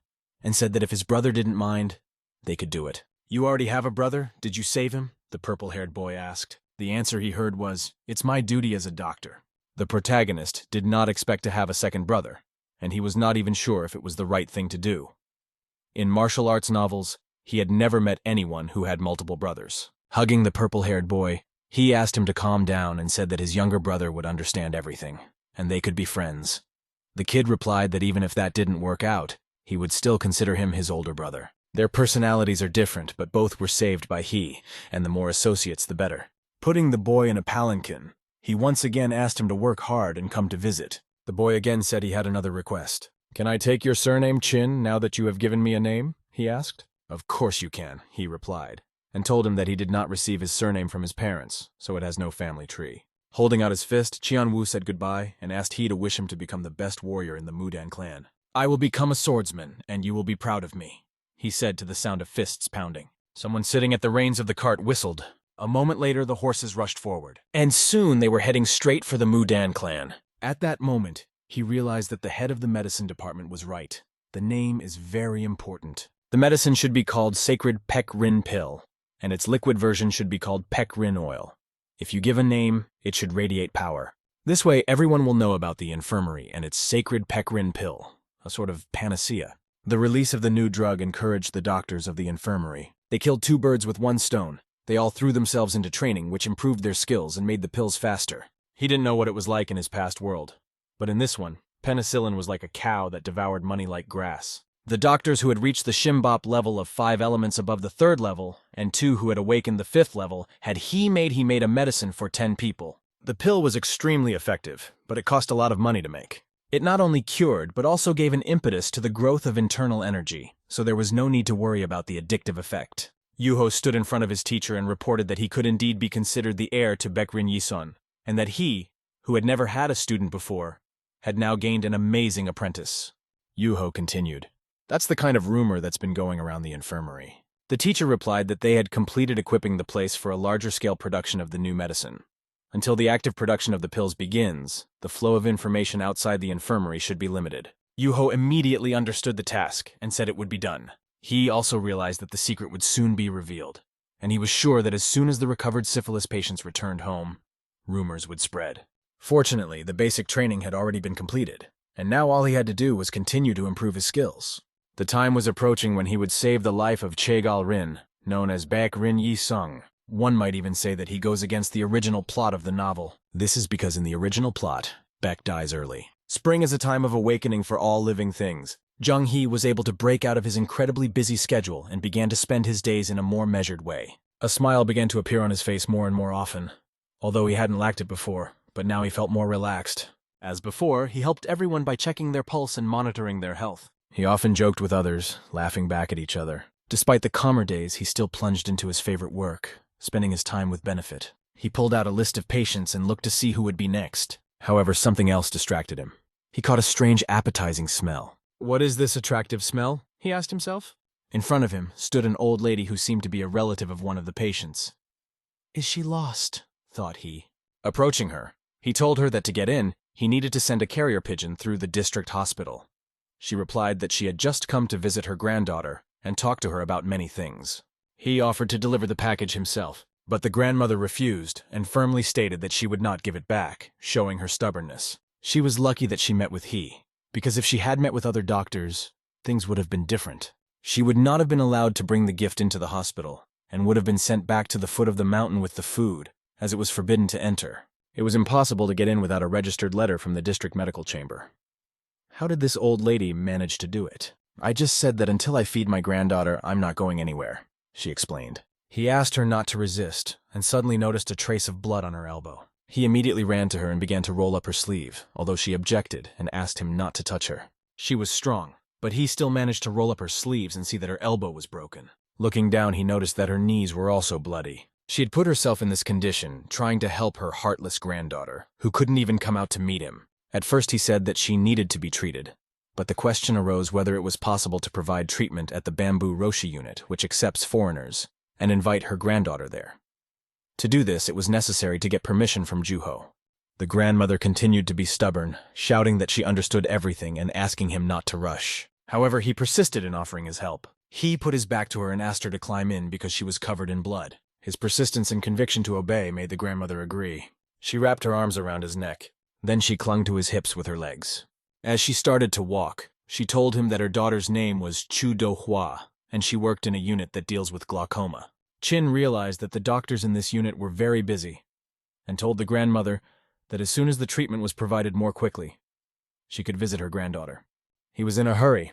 and said that if his brother didn't mind, they could do it. "You already have a brother? Did you save him?" the purple-haired boy asked. The answer he heard was, "It's my duty as a doctor." The protagonist did not expect to have a second brother, and he was not even sure if it was the right thing to do. In martial arts novels, he had never met anyone who had multiple brothers. Hugging the purple-haired boy, he asked him to calm down and said that his younger brother would understand everything, and they could be friends. The kid replied that even if that didn't work out, he would still consider him his older brother. Their personalities are different, but both were saved by He, and the more associates the better. Putting the boy in a palanquin, he once again asked him to work hard and come to visit. The boy again said he had another request. "Can I take your surname Chin now that you have given me a name?" he asked. "Of course you can," he replied, and told him that he did not receive his surname from his parents, so it has no family tree. Holding out his fist, Qianwu said goodbye and asked He to wish him to become the best warrior in the Mudan clan. "I will become a swordsman, and you will be proud of me," he said to the sound of fists pounding. Someone sitting at the reins of the cart whistled. A moment later, the horses rushed forward, and soon they were heading straight for the Mudan clan. At that moment, he realized that the head of the medicine department was right. The name is very important. The medicine should be called Sacred Peck Rin Pill, and its liquid version should be called Peck Rin Oil. If you give a name, it should radiate power. This way, everyone will know about the infirmary and its Sacred Peck Rin Pill, a sort of panacea. The release of the new drug encouraged the doctors of the infirmary. They killed 2 birds with 1 stone. They all threw themselves into training, which improved their skills and made the pills faster. He didn't know what it was like in his past world, but in this one, penicillin was like a cow that devoured money like grass. The doctors who had reached the Shimbop level of 5 elements above the 3rd level, and 2 who had awakened the 5th level, had he made a medicine for 10 people. The pill was extremely effective, but it cost a lot of money to make. It not only cured, but also gave an impetus to the growth of internal energy, so there was no need to worry about the addictive effect. Yuho stood in front of his teacher and reported that he could indeed be considered the heir to Baekrin Yisun, and that he, who had never had a student before, had now gained an amazing apprentice. Yuho continued, "That's the kind of rumor that's been going around the infirmary." The teacher replied that they had completed equipping the place for a larger-scale production of the new medicine. Until the active production of the pills begins, the flow of information outside the infirmary should be limited. Yuho immediately understood the task and said it would be done. He also realized that the secret would soon be revealed, and he was sure that as soon as the recovered syphilis patients returned home, rumors would spread. Fortunately, the basic training had already been completed, and now all he had to do was continue to improve his skills. The time was approaching when he would save the life of Chegal Rin, known as Baek Rin Yi Sung. One might even say that he goes against the original plot of the novel. This is because in the original plot, Baek dies early. Spring is a time of awakening for all living things. Jung-hee was able to break out of his incredibly busy schedule and began to spend his days in a more measured way. A smile began to appear on his face more and more often, although he hadn't lacked it before, but now he felt more relaxed. As before, he helped everyone by checking their pulse and monitoring their health. He often joked with others, laughing back at each other. Despite the calmer days, he still plunged into his favorite work, spending his time with benefit. He pulled out a list of patients and looked to see who would be next. However, something else distracted him. He caught a strange appetizing smell. "What is this attractive smell?" he asked himself. In front of him stood an old lady who seemed to be a relative of one of the patients. "Is she lost?" thought he. Approaching her, he told her that to get in, he needed to send a carrier pigeon through the district hospital. She replied that she had just come to visit her granddaughter and talk to her about many things. He offered to deliver the package himself, but the grandmother refused and firmly stated that she would not give it back, showing her stubbornness. She was lucky that she met with he, because if she had met with other doctors, things would have been different. She would not have been allowed to bring the gift into the hospital, and would have been sent back to the foot of the mountain with the food, as it was forbidden to enter. It was impossible to get in without a registered letter from the district medical chamber. How did this old lady manage to do it? I just said that until I feed my granddaughter, I'm not going anywhere, she explained. He asked her not to resist, and suddenly noticed a trace of blood on her elbow. He immediately ran to her and began to roll up her sleeve, although she objected and asked him not to touch her. She was strong, but he still managed to roll up her sleeves and see that her elbow was broken. Looking down, he noticed that her knees were also bloody. She had put herself in this condition, trying to help her heartless granddaughter, who couldn't even come out to meet him. At first he said that she needed to be treated, but the question arose whether it was possible to provide treatment at the Bamboo Roshi unit, which accepts foreigners, and invite her granddaughter there. To do this, it was necessary to get permission from Juho. The grandmother continued to be stubborn, shouting that she understood everything and asking him not to rush. However, he persisted in offering his help. He put his back to her and asked her to climb in because she was covered in blood. His persistence and conviction to obey made the grandmother agree. She wrapped her arms around his neck. Then she clung to his hips with her legs. As she started to walk, she told him that her daughter's name was Chu Do-hwa, and she worked in a unit that deals with glaucoma. Chin realized that the doctors in this unit were very busy, and told the grandmother that as soon as the treatment was provided more quickly, she could visit her granddaughter. He was in a hurry,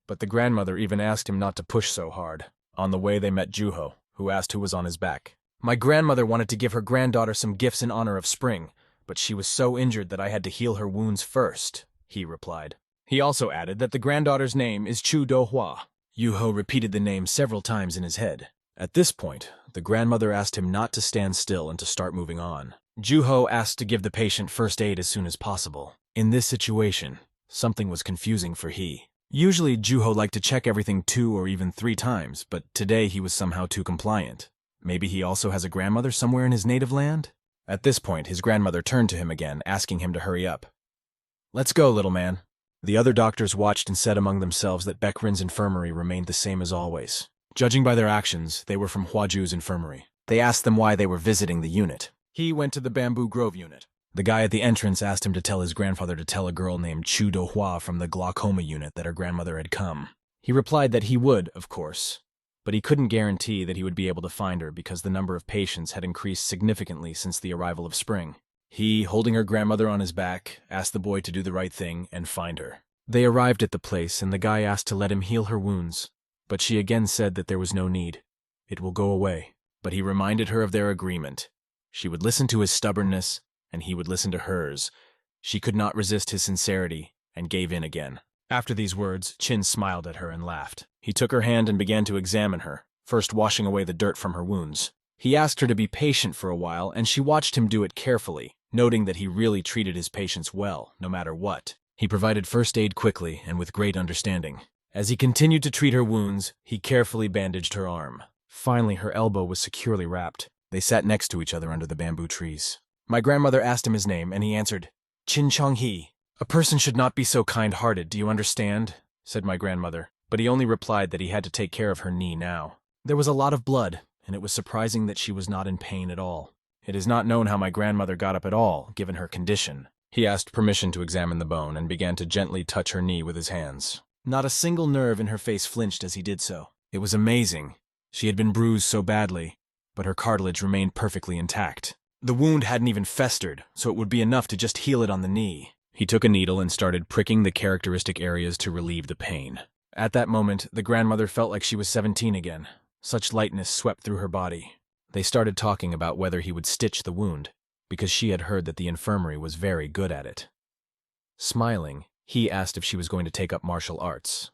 but the grandmother even asked him not to push so hard. On the way, they met Juho, who asked who was on his back. My grandmother wanted to give her granddaughter some gifts in honor of spring, but she was so injured that I had to heal her wounds first, he replied. He also added that the granddaughter's name is Chu Do-hwa. Juho repeated the name several times in his head. At this point, the grandmother asked him not to stand still and to start moving on. Juho asked to give the patient first aid as soon as possible. In this situation, something was confusing for he. Usually, Juho liked to check everything 2 or even 3 times, but today he was somehow too compliant. Maybe he also has a grandmother somewhere in his native land? At this point, his grandmother turned to him again, asking him to hurry up. Let's go, little man. The other doctors watched and said among themselves that Baekrin's infirmary remained the same as always. Judging by their actions, they were from Hwaju's infirmary. They asked them why they were visiting the unit. He went to the Bamboo Grove unit. The guy at the entrance asked him to tell his grandfather to tell a girl named Chu Do-hwa from the glaucoma unit that her grandmother had come. He replied that he would, of course, but he couldn't guarantee that he would be able to find her because the number of patients had increased significantly since the arrival of spring. He, holding her grandmother on his back, asked the boy to do the right thing and find her. They arrived at the place, and the guy asked to let him heal her wounds, but she again said that there was no need. It will go away. But he reminded her of their agreement. She would listen to his stubbornness, and he would listen to hers. She could not resist his sincerity, and gave in again. After these words, Chin smiled at her and laughed. He took her hand and began to examine her, first washing away the dirt from her wounds. He asked her to be patient for a while, and she watched him do it carefully, noting that he really treated his patients well, no matter what. He provided first aid quickly and with great understanding. As he continued to treat her wounds, he carefully bandaged her arm. Finally, her elbow was securely wrapped. They sat next to each other under the bamboo trees. My grandmother asked him his name, and he answered, Chin Chong-hee. A person should not be so kind-hearted, do you understand? Said my grandmother, but he only replied that he had to take care of her knee now. There was a lot of blood, and it was surprising that she was not in pain at all. It is not known how my grandmother got up at all, given her condition. He asked permission to examine the bone and began to gently touch her knee with his hands. Not a single nerve in her face flinched as he did so. It was amazing. She had been bruised so badly, but her cartilage remained perfectly intact. The wound hadn't even festered, so it would be enough to just heal it on the knee. He took a needle and started pricking the characteristic areas to relieve the pain. At that moment, the grandmother felt like she was 17 again. Such lightness swept through her body. They started talking about whether he would stitch the wound, because she had heard that the infirmary was very good at it. Smiling, he asked if she was going to take up martial arts.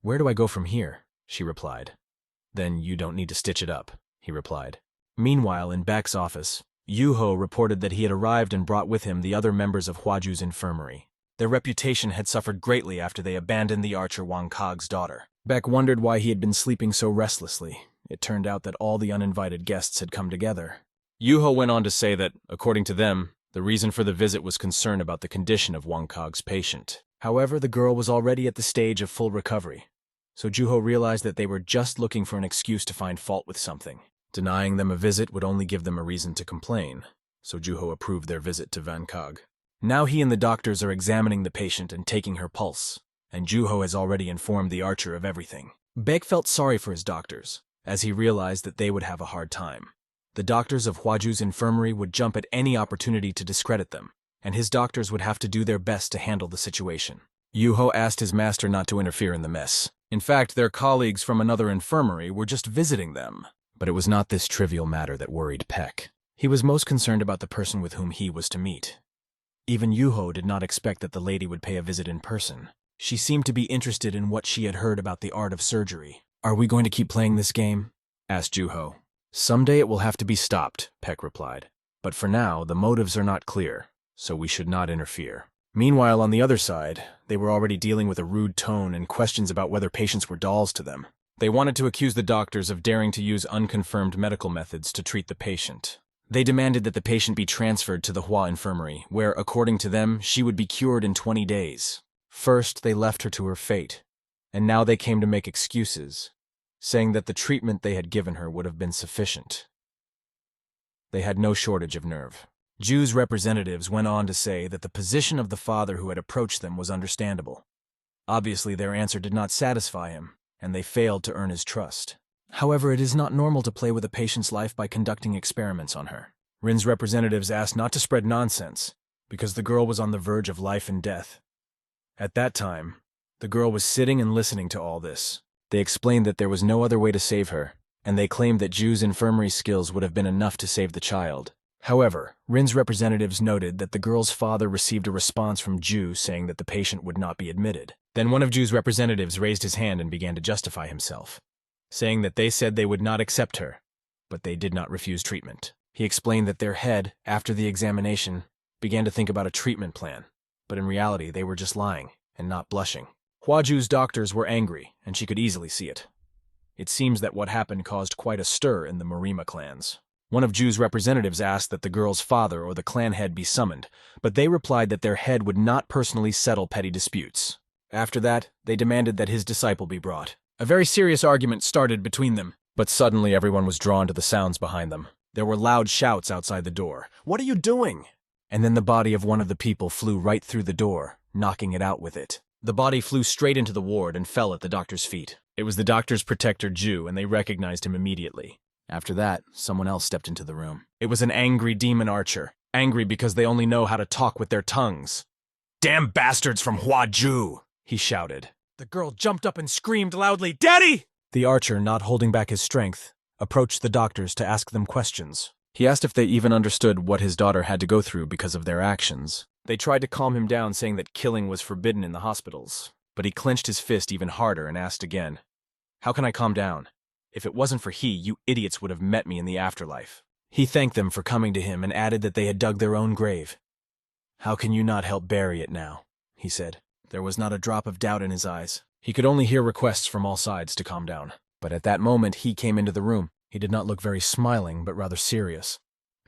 Where do I go from here? She replied. Then you don't need to stitch it up, he replied. Meanwhile, in Baek's office, Yuho reported that he had arrived and brought with him the other members of Hwaju's infirmary. Their reputation had suffered greatly after they abandoned the archer Wang Kag's daughter. Baek wondered why he had been sleeping so restlessly. It turned out that all the uninvited guests had come together. Yuho went on to say that, according to them, the reason for the visit was concern about the condition of Wang Kag's patient. However, the girl was already at the stage of full recovery, so Juho realized that they were just looking for an excuse to find fault with something. Denying them a visit would only give them a reason to complain, so Juho approved their visit to Van Kag. Now he and the doctors are examining the patient and taking her pulse, and Juho has already informed the archer of everything. Baek felt sorry for his doctors, as he realized that they would have a hard time. The doctors of Hwaju's infirmary would jump at any opportunity to discredit them, and his doctors would have to do their best to handle the situation. Yuho asked his master not to interfere in the mess. In fact, their colleagues from another infirmary were just visiting them. But it was not this trivial matter that worried Peck. He was most concerned about the person with whom he was to meet. Even Yuho did not expect that the lady would pay a visit in person. She seemed to be interested in what she had heard about the art of surgery. "Are we going to keep playing this game?" asked Yuho. "Someday it will have to be stopped," Peck replied. "But for now, the motives are not clear, so we should not interfere." Meanwhile, on the other side, they were already dealing with a rude tone and questions about whether patients were dolls to them. They wanted to accuse the doctors of daring to use unconfirmed medical methods to treat the patient. They demanded that the patient be transferred to the Hua infirmary, where, according to them, she would be cured in 20 days. First, they left her to her fate, and now they came to make excuses, saying that the treatment they had given her would have been sufficient. They had no shortage of nerve. Ju's representatives went on to say that the position of the father who had approached them was understandable. Obviously, their answer did not satisfy him, and they failed to earn his trust. However, it is not normal to play with a patient's life by conducting experiments on her. Rin's representatives asked not to spread nonsense, because the girl was on the verge of life and death. At that time, the girl was sitting and listening to all this. They explained that there was no other way to save her, and they claimed that Ju's infirmary skills would have been enough to save the child. However, Rin's representatives noted that the girl's father received a response from Ju saying that the patient would not be admitted. Then one of Ju's representatives raised his hand and began to justify himself, saying that they said they would not accept her, but they did not refuse treatment. He explained that their head, after the examination, began to think about a treatment plan, but in reality they were just lying and not blushing. Hua-Ju's doctors were angry, and she could easily see it. It seems that what happened caused quite a stir in the Marima clans. One of Ju's representatives asked that the girl's father or the clan head be summoned, but they replied that their head would not personally settle petty disputes. After that, they demanded that his disciple be brought. A very serious argument started between them, but suddenly everyone was drawn to the sounds behind them. There were loud shouts outside the door. "What are you doing?" And then the body of one of the people flew right through the door, knocking it out with it. The body flew straight into the ward and fell at the doctor's feet. It was the doctor's protector, Ju, and they recognized him immediately. After that, someone else stepped into the room. It was an angry demon archer, angry because they only know how to talk with their tongues. "Damn bastards from Hua-Ju!" he shouted. The girl jumped up and screamed loudly, "Daddy!" The archer, not holding back his strength, approached the doctors to ask them questions. He asked if they even understood what his daughter had to go through because of their actions. They tried to calm him down, saying that killing was forbidden in the hospitals, but he clenched his fist even harder and asked again, "How can I calm down? If it wasn't for he, you idiots would have met me in the afterlife." He thanked them for coming to him and added that they had dug their own grave. "How can you not help bury it now?" he said. There was not a drop of doubt in his eyes. He could only hear requests from all sides to calm down. But at that moment, he came into the room. He did not look very smiling, but rather serious.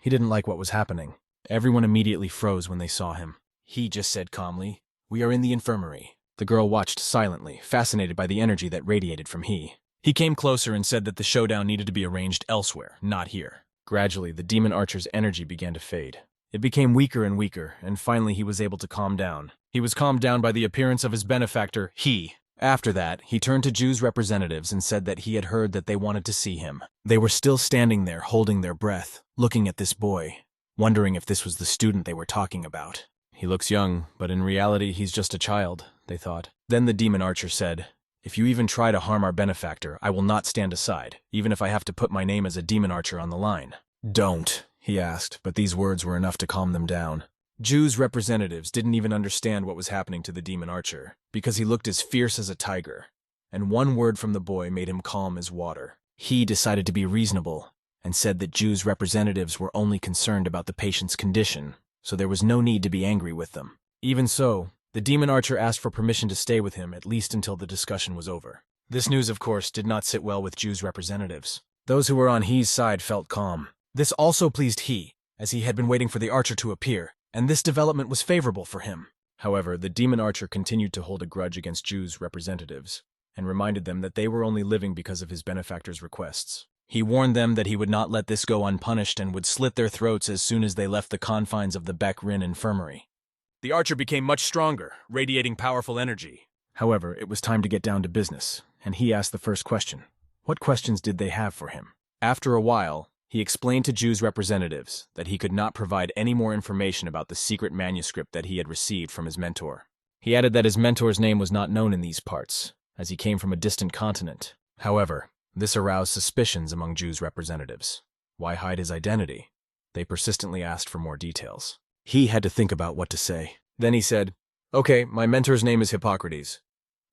He didn't like what was happening. Everyone immediately froze when they saw him. He just said calmly, "We are in the infirmary." The girl watched silently, fascinated by the energy that radiated from he. He came closer and said that the showdown needed to be arranged elsewhere, not here. Gradually, the demon archer's energy began to fade. It became weaker and weaker, and finally he was able to calm down. He was calmed down by the appearance of his benefactor, he. After that, he turned to Ju's representatives and said that he had heard that they wanted to see him. They were still standing there, holding their breath, looking at this boy, wondering if this was the student they were talking about. He looks young, but in reality he's just a child, they thought. Then the demon archer said, "If you even try to harm our benefactor, I will not stand aside, even if I have to put my name as a demon archer on the line." "Don't," he asked, but these words were enough to calm them down. Ju's representatives didn't even understand what was happening to the demon archer, because he looked as fierce as a tiger, and one word from the boy made him calm as water. He decided to be reasonable, and said that Ju's representatives were only concerned about the patient's condition, so there was no need to be angry with them. Even so, the demon archer asked for permission to stay with him at least until the discussion was over. This news, of course, did not sit well with Ju's representatives. Those who were on he's side felt calm. This also pleased he, as he had been waiting for the archer to appear, and this development was favorable for him. However, the demon archer continued to hold a grudge against Ju's representatives, and reminded them that they were only living because of his benefactor's requests. He warned them that he would not let this go unpunished and would slit their throats as soon as they left the confines of the Baek-Rin infirmary. The archer became much stronger, radiating powerful energy. However, it was time to get down to business, and he asked the first question. What questions did they have for him? After a while, he explained to Ju's representatives that he could not provide any more information about the secret manuscript that he had received from his mentor. He added that his mentor's name was not known in these parts, as he came from a distant continent. However, this aroused suspicions among Ju's representatives. Why hide his identity? They persistently asked for more details. He had to think about what to say. Then he said, "Okay, my mentor's name is Hippocrates."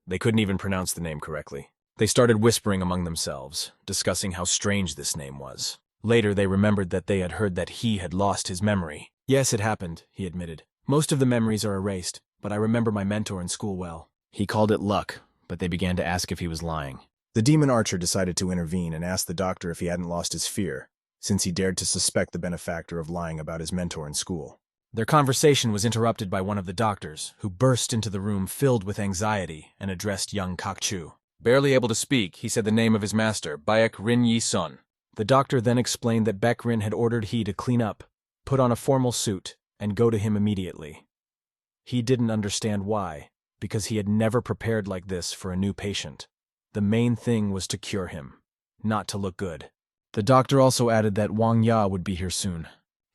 They couldn't even pronounce the name correctly. They started whispering among themselves, discussing how strange this name was. Later, they remembered that they had heard that he had lost his memory. "Yes, it happened," he admitted. "Most of the memories are erased, but I remember my mentor in school well." He called it luck, but they began to ask if he was lying. The demon archer decided to intervene and asked the doctor if he hadn't lost his fear, since he dared to suspect the benefactor of lying about his mentor in school. Their conversation was interrupted by one of the doctors, who burst into the room filled with anxiety and addressed young Kakchu. Barely able to speak, he said the name of his master, Baek Rin Yi-sun. The doctor then explained that Baek Rin had ordered he to clean up, put on a formal suit, and go to him immediately. He didn't understand why, because he had never prepared like this for a new patient. The main thing was to cure him, not to look good. The doctor also added that Wang Ya would be here soon.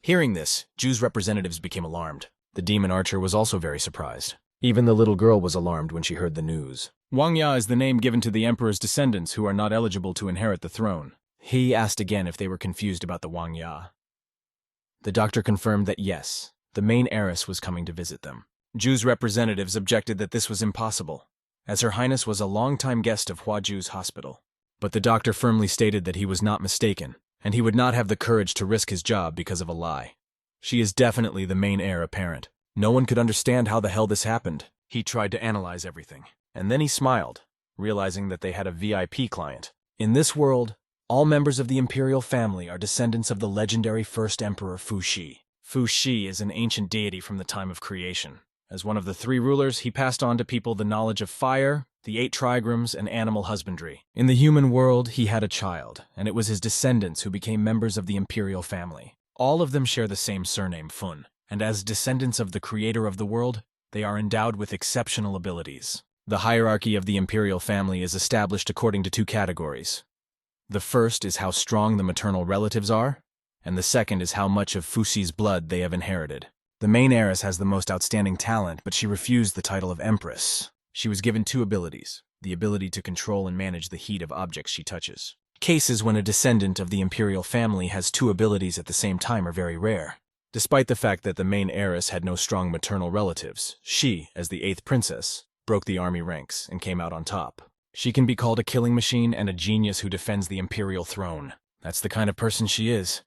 Hearing this, Ju's representatives became alarmed. The demon archer was also very surprised. Even the little girl was alarmed when she heard the news. Wang Ya is the name given to the emperor's descendants who are not eligible to inherit the throne. He asked again if they were confused about the Wang Ya. The doctor confirmed that yes, the main heiress was coming to visit them. Ju's representatives objected that this was impossible, as Her Highness was a long-time guest of Huaju's hospital. But the doctor firmly stated that he was not mistaken, and he would not have the courage to risk his job because of a lie. She is definitely the main heir apparent. No one could understand how the hell this happened. He tried to analyze everything, and then he smiled, realizing that they had a VIP client. In this world, all members of the Imperial family are descendants of the legendary first emperor Fu Shi. Fu Shi is an ancient deity from the time of creation. As one of the 3 rulers, he passed on to people the knowledge of fire, the 8 trigrams, and animal husbandry. In the human world, he had a child, and it was his descendants who became members of the Imperial family. All of them share the same surname, Fun, and as descendants of the creator of the world, they are endowed with exceptional abilities. The hierarchy of the Imperial family is established according to 2 categories. The first is how strong the maternal relatives are, and the second is how much of Fu Shi's blood they have inherited. The main heiress has the most outstanding talent, but she refused the title of Empress. She was given 2 abilities, the ability to control and manage the heat of objects she touches. Cases when a descendant of the Imperial family has 2 abilities at the same time are very rare. Despite the fact that the main heiress had no strong maternal relatives, she, as the 8th princess, broke the army ranks and came out on top. She can be called a killing machine and a genius who defends the Imperial throne. That's the kind of person she is.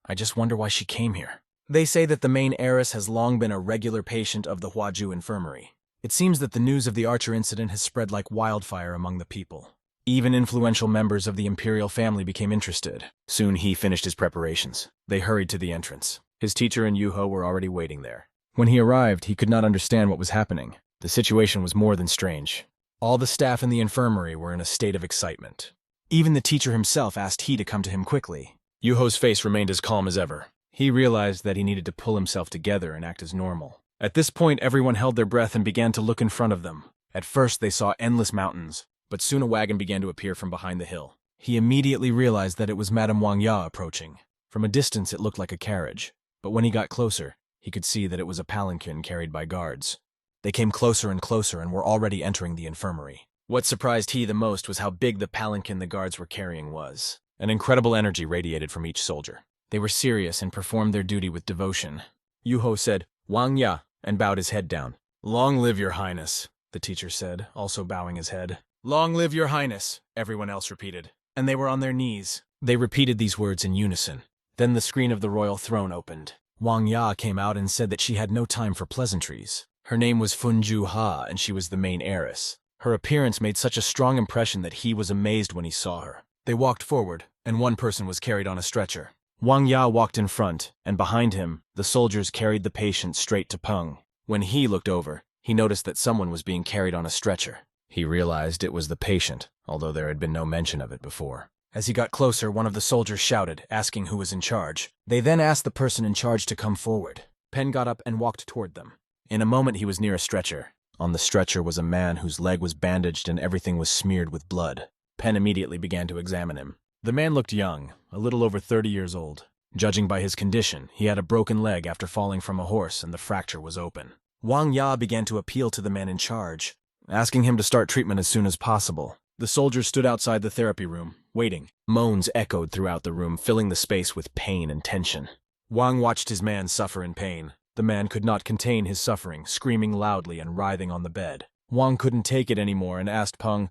I just wonder why she came here. They say that the main heiress has long been a regular patient of the Huaju infirmary. It seems that the news of the Archer incident has spread like wildfire among the people. Even influential members of the Imperial family became interested. Soon he finished his preparations. They hurried to the entrance. His teacher and Yuho were already waiting there. When he arrived, he could not understand what was happening. The situation was more than strange. All the staff in the infirmary were in a state of excitement. Even the teacher himself asked he to come to him quickly. Yuho's face remained as calm as ever. He realized that he needed to pull himself together and act as normal. At this point, everyone held their breath and began to look in front of them. At first, they saw endless mountains, but soon a wagon began to appear from behind the hill. He immediately realized that it was Madame Wang Ya approaching. From a distance, it looked like a carriage, but when he got closer, he could see that it was a palanquin carried by guards. They came closer and were already entering the infirmary. What surprised he the most was how big the palanquin the guards were carrying was. An incredible energy radiated from each soldier. They were serious and performed their duty with devotion. Yuho said, "Wang Ya," and bowed his head down. "Long live your highness," the teacher said, also bowing his head. "Long live your highness," everyone else repeated. And they were on their knees. They repeated these words in unison. Then the screen of the royal throne opened. Wang Ya came out and said that she had no time for pleasantries. Her name was Funju Ha, and she was the main heiress. Her appearance made such a strong impression that he was amazed when he saw her. They walked forward, and one person was carried on a stretcher. Wang Ya walked in front, and behind him, the soldiers carried the patient straight to Peng. When he looked over, he noticed that someone was being carried on a stretcher. He realized it was the patient, although there had been no mention of it before. As he got closer, one of the soldiers shouted, asking who was in charge. They then asked the person in charge to come forward. Pen got up and walked toward them. In a moment, he was near a stretcher. On the stretcher was a man whose leg was bandaged and everything was smeared with blood. Pen immediately began to examine him. The man looked young, a little over 30 years old. Judging by his condition, he had a broken leg after falling from a horse and the fracture was open. Wang Ya began to appeal to the man in charge, asking him to start treatment as soon as possible. The soldiers stood outside the therapy room, waiting. Moans echoed throughout the room, filling the space with pain and tension. Wang watched his man suffer in pain. The man could not contain his suffering, screaming loudly and writhing on the bed. Wang couldn't take it anymore and asked Peng,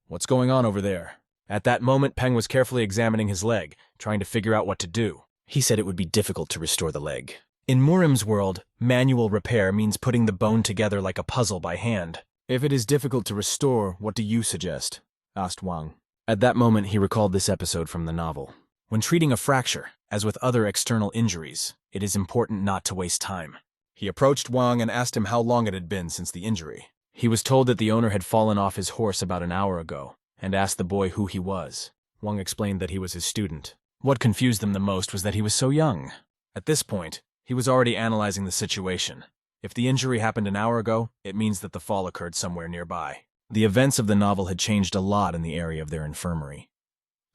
"What's going on over there?" At that moment, Peng was carefully examining his leg, trying to figure out what to do. He said it would be difficult to restore the leg. In Murim's world, manual repair means putting the bone together like a puzzle by hand. "If it is difficult to restore, what do you suggest?" asked Wang. At that moment, he recalled this episode from the novel. When treating a fracture, as with other external injuries, it is important not to waste time. He approached Wang and asked him how long it had been since the injury. He was told that the owner had fallen off his horse about an hour ago, and asked the boy who he was. Wang explained that he was his student. What confused them the most was that he was so young. At this point, he was already analyzing the situation. If the injury happened an hour ago, it means that the fall occurred somewhere nearby. The events of the novel had changed a lot in the area of their infirmary.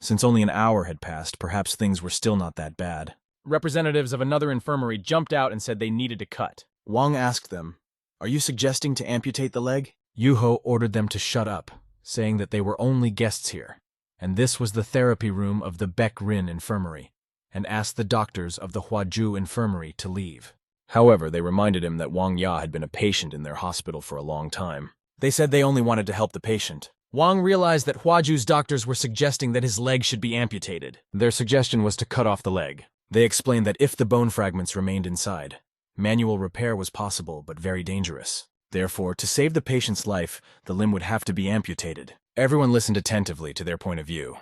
Since only an hour had passed, perhaps things were still not that bad. Representatives of another infirmary jumped out and said they needed a cut. Wang asked them, "Are you suggesting to amputate the leg?" Yuho ordered them to shut up, saying that they were only guests here, and this was the therapy room of the Peck infirmary, and asked the doctors of the Huaju infirmary to leave. However, they reminded him that Wang Ya had been a patient in their hospital for a long time. They said they only wanted to help the patient. Wang realized that Huaju's doctors were suggesting that his leg should be amputated. Their suggestion was to cut off the leg. They explained that if the bone fragments remained inside, manual repair was possible but very dangerous. Therefore, to save the patient's life, the limb would have to be amputated. Everyone listened attentively to their point of view.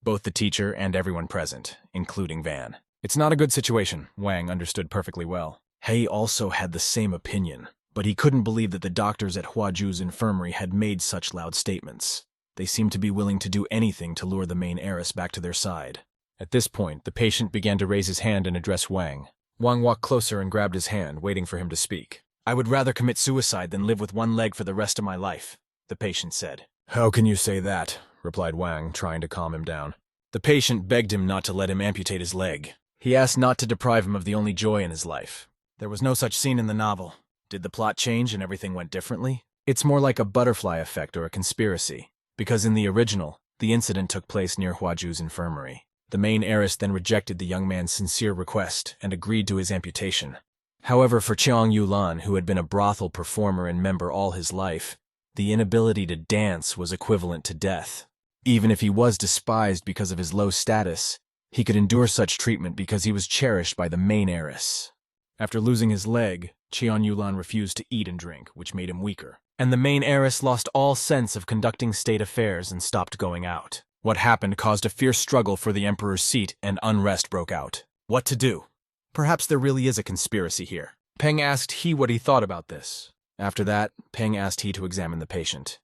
Both the teacher and everyone present, including Van. It's not a good situation, Wang understood perfectly well. He also had the same opinion, but he couldn't believe that the doctors at Huaju's infirmary had made such loud statements. They seemed to be willing to do anything to lure the main heiress back to their side. At this point, the patient began to raise his hand and address Wang. Wang walked closer and grabbed his hand, waiting for him to speak. "I would rather commit suicide than live with one leg for the rest of my life," the patient said. "How can you say that?" replied Wang, trying to calm him down. The patient begged him not to let him amputate his leg. He asked not to deprive him of the only joy in his life. There was no such scene in the novel. Did the plot change and everything went differently? It's more like a butterfly effect or a conspiracy, because in the original, the incident took place near Huaju's infirmary. The main heiress then rejected the young man's sincere request and agreed to his amputation. However, for Cheong Yulan, who had been a brothel performer and member all his life, the inability to dance was equivalent to death. Even if he was despised because of his low status, he could endure such treatment because he was cherished by the main heiress. After losing his leg, Cheong Yulan refused to eat and drink, which made him weaker. And the main heiress lost all sense of conducting state affairs and stopped going out. What happened caused a fierce struggle for the emperor's seat, and unrest broke out. What to do? Perhaps there really is a conspiracy here. Peng asked He what he thought about this. After that, Peng asked He to examine the patient.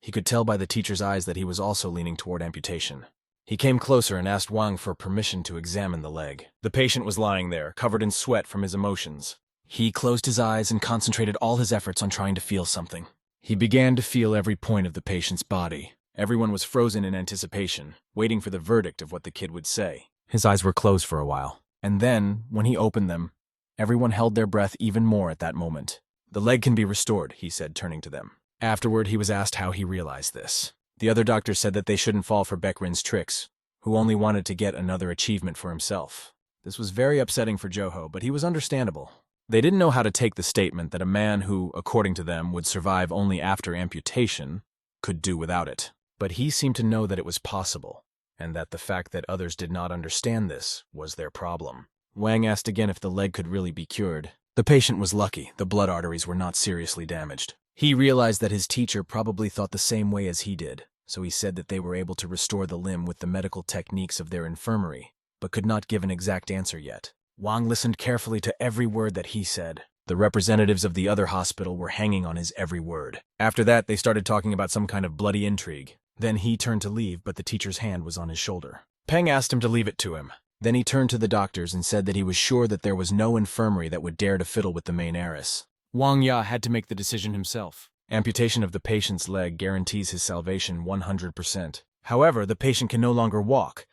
He could tell by the teacher's eyes that he was also leaning toward amputation. He came closer and asked Wang for permission to examine the leg. The patient was lying there, covered in sweat from his emotions. He closed his eyes and concentrated all his efforts on trying to feel something. He began to feel every point of the patient's body. Everyone was frozen in anticipation, waiting for the verdict of what the kid would say. His eyes were closed for a while, and then, when he opened them, everyone held their breath even more at that moment. "The leg can be restored," he said, turning to them. Afterward, he was asked how he realized this. The other doctors said that they shouldn't fall for Beckrin's tricks, who only wanted to get another achievement for himself. This was very upsetting for Joho, but he was understandable. They didn't know how to take the statement that a man who, according to them, would survive only after amputation could do without it. But he seemed to know that it was possible, and that the fact that others did not understand this was their problem. Wang asked again if the leg could really be cured. The patient was lucky. The blood arteries were not seriously damaged. He realized that his teacher probably thought the same way as he did, so he said that they were able to restore the limb with the medical techniques of their infirmary, but could not give an exact answer yet. Wang listened carefully to every word that he said. The representatives of the other hospital were hanging on his every word. After that, they started talking about some kind of bloody intrigue. Then he turned to leave, but the teacher's hand was on his shoulder. Peng asked him to leave it to him. Then he turned to the doctors and said that he was sure that there was no infirmary that would dare to fiddle with the main heiress. Wang Ya had to make the decision himself. Amputation of the patient's leg guarantees his salvation 100%. However, the patient can no longer walk,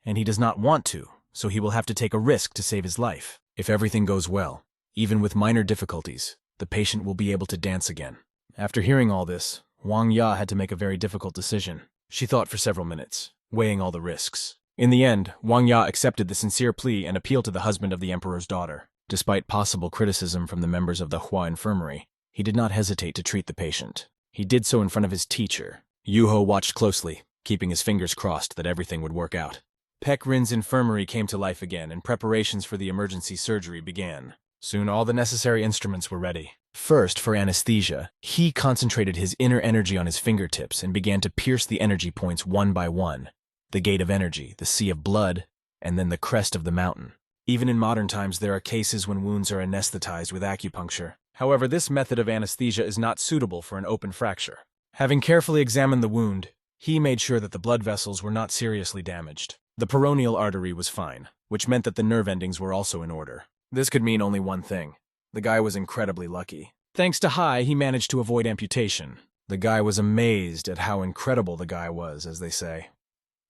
and he does not want to, so he will have to take a risk to save his life. If everything goes well, even with minor difficulties, the patient will be able to dance again. After hearing all this, Wang Ya had to make a very difficult decision. She thought for several minutes, weighing all the risks. In the end, Wang Ya accepted the sincere plea and appealed to the husband of the emperor's daughter. Despite possible criticism from the members of the Hua infirmary, he did not hesitate to treat the patient. He did so in front of his teacher. Yuho watched closely, keeping his fingers crossed that everything would work out. Peck Rin's infirmary came to life again, and preparations for the emergency surgery began. Soon all the necessary instruments were ready. First, for anesthesia, he concentrated his inner energy on his fingertips and began to pierce the energy points one by one. The gate of energy, the sea of blood, and then the crest of the mountain. Even in modern times, there are cases when wounds are anesthetized with acupuncture. However, this method of anesthesia is not suitable for an open fracture. Having carefully examined the wound, he made sure that the blood vessels were not seriously damaged. The peroneal artery was fine, which meant that the nerve endings were also in order. This could mean only one thing. The guy was incredibly lucky. Thanks to Hai, he managed to avoid amputation. The guy was amazed at how incredible the guy was, as they say.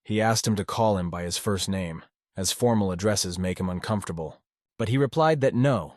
He asked him to call him by his first name, as formal addresses make him uncomfortable. But he replied that no.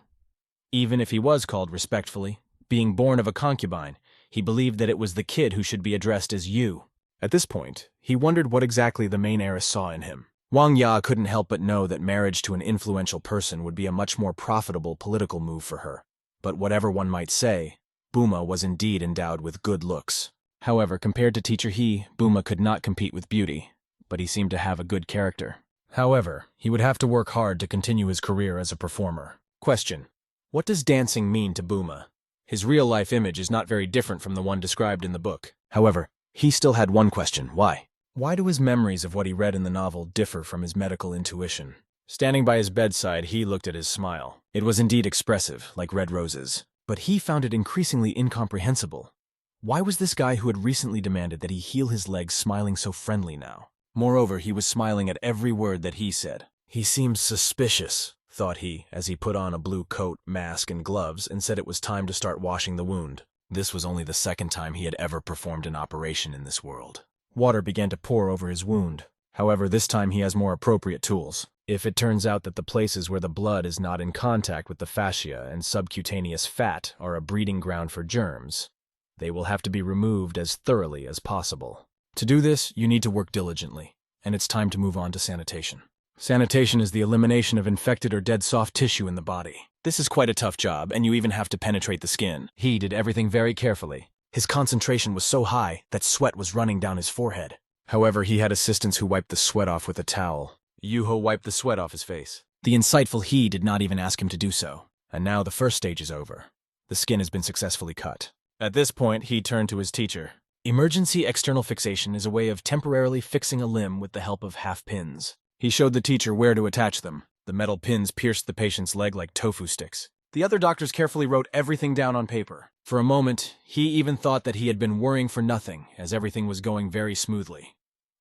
Even if he was called respectfully, being born of a concubine, he believed that it was the kid who should be addressed as you. At this point, he wondered what exactly the main heiress saw in him. Wang Ya couldn't help but know that marriage to an influential person would be a much more profitable political move for her. But whatever one might say, Buma was indeed endowed with good looks. However, compared to Teacher He, Buma could not compete with beauty, but he seemed to have a good character. However, he would have to work hard to continue his career as a performer. Question: what does dancing mean to Buma? His real-life image is not very different from the one described in the book. However, he still had one question: why? Why do his memories of what he read in the novel differ from his medical intuition? Standing by his bedside, he looked at his smile. It was indeed expressive, like red roses. But he found it increasingly incomprehensible. Why was this guy who had recently demanded that he heal his legs smiling so friendly now? Moreover, he was smiling at every word that he said. He seemed suspicious, thought he, as he put on a blue coat, mask, and gloves and said it was time to start washing the wound. This was only the second time he had ever performed an operation in this world. Water began to pour over his wound. However, this time he has more appropriate tools. If it turns out that the places where the blood is not in contact with the fascia and subcutaneous fat are a breeding ground for germs, they will have to be removed as thoroughly as possible. To do this, you need to work diligently, and it's time to move on to sanitation. Sanitation is the elimination of infected or dead soft tissue in the body. This is quite a tough job, and you even have to penetrate the skin. He did everything very carefully. His concentration was so high that sweat was running down his forehead. However, he had assistants who wiped the sweat off with a towel. Yuho wiped the sweat off his face. The insightful He did not even ask him to do so. And now the first stage is over. The skin has been successfully cut. At this point, he turned to his teacher. Emergency external fixation is a way of temporarily fixing a limb with the help of half pins. He showed the teacher where to attach them. The metal pins pierced the patient's leg like tofu sticks. The other doctors carefully wrote everything down on paper. For a moment, he even thought that he had been worrying for nothing, as everything was going very smoothly.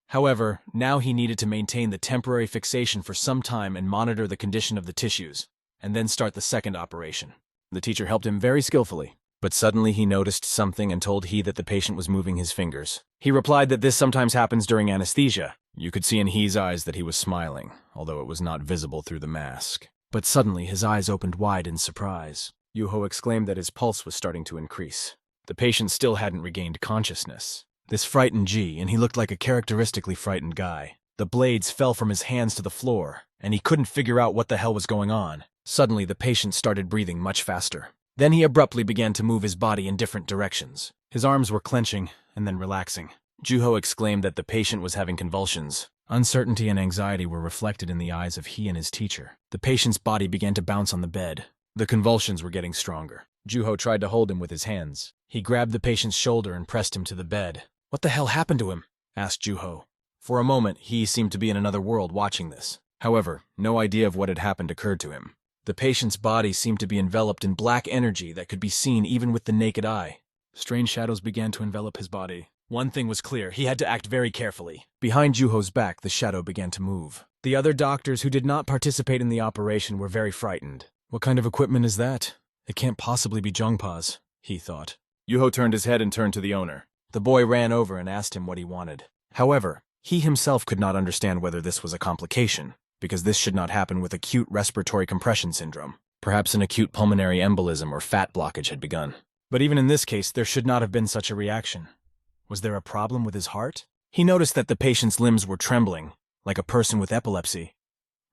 However, now he needed to maintain the temporary fixation for some time and monitor the condition of the tissues, and then start the second operation. The teacher helped him very skillfully, but suddenly he noticed something and told He that the patient was moving his fingers. He replied that this sometimes happens during anesthesia. You could see in He's eyes that he was smiling, although it was not visible through the mask. But suddenly his eyes opened wide in surprise. Yuho exclaimed that his pulse was starting to increase. The patient still hadn't regained consciousness. This frightened G, and he looked like a characteristically frightened guy. The blades fell from his hands to the floor, and he couldn't figure out what the hell was going on. Suddenly, the patient started breathing much faster. Then he abruptly began to move his body in different directions. His arms were clenching, and then relaxing. Juho exclaimed that the patient was having convulsions. Uncertainty and anxiety were reflected in the eyes of he and his teacher. The patient's body began to bounce on the bed. The convulsions were getting stronger. Juho tried to hold him with his hands. He grabbed the patient's shoulder and pressed him to the bed. "What the hell happened to him?" asked Juho. For a moment, he seemed to be in another world watching this. However, no idea of what had happened occurred to him. The patient's body seemed to be enveloped in black energy that could be seen even with the naked eye. Strange shadows began to envelop his body. One thing was clear, he had to act very carefully. Behind Juho's back, the shadow began to move. The other doctors who did not participate in the operation were very frightened. What kind of equipment is that? It can't possibly be Zhongpa's, he thought. Yuho turned his head and turned to the owner. The boy ran over and asked him what he wanted. However, he himself could not understand whether this was a complication, because this should not happen with acute respiratory compression syndrome. Perhaps an acute pulmonary embolism or fat blockage had begun. But even in this case, there should not have been such a reaction. Was there a problem with his heart? He noticed that the patient's limbs were trembling, like a person with epilepsy.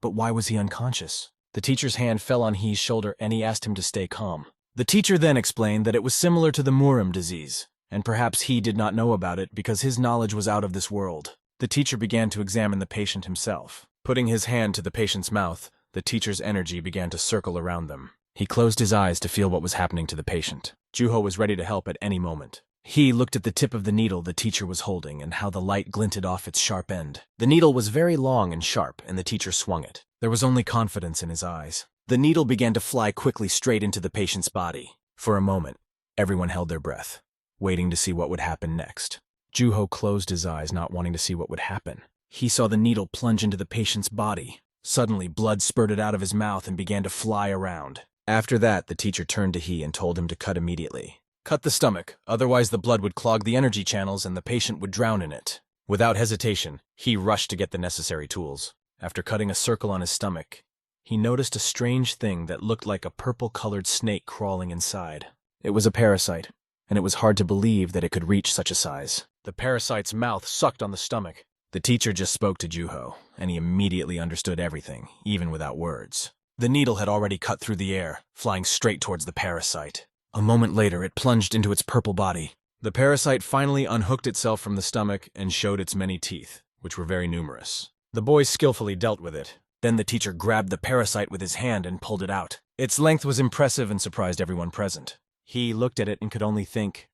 But why was he unconscious? The teacher's hand fell on He's shoulder and he asked him to stay calm. The teacher then explained that it was similar to the Murim disease, and perhaps he did not know about it because his knowledge was out of this world. The teacher began to examine the patient himself. Putting his hand to the patient's mouth, the teacher's energy began to circle around them. He closed his eyes to feel what was happening to the patient. Juho was ready to help at any moment. He looked at the tip of the needle the teacher was holding and how the light glinted off its sharp end. The needle was very long and sharp, and the teacher swung it. There was only confidence in his eyes. The needle began to fly quickly straight into the patient's body. For a moment, everyone held their breath, waiting to see what would happen next. Juho closed his eyes, not wanting to see what would happen. He saw the needle plunge into the patient's body. Suddenly, blood spurted out of his mouth and began to fly around. After that, the teacher turned to He and told him to cut immediately. Cut the stomach, otherwise the blood would clog the energy channels and the patient would drown in it. Without hesitation, He rushed to get the necessary tools. After cutting a circle on his stomach, he noticed a strange thing that looked like a purple-colored snake crawling inside. It was a parasite, and it was hard to believe that it could reach such a size. The parasite's mouth sucked on the stomach. The teacher just spoke to Juho, and he immediately understood everything, even without words. The needle had already cut through the air, flying straight towards the parasite. A moment later, it plunged into its purple body. The parasite finally unhooked itself from the stomach and showed its many teeth, which were very numerous. The boys skillfully dealt with it. Then the teacher grabbed the parasite with his hand and pulled it out. Its length was impressive and surprised everyone present. He looked at it and could only think,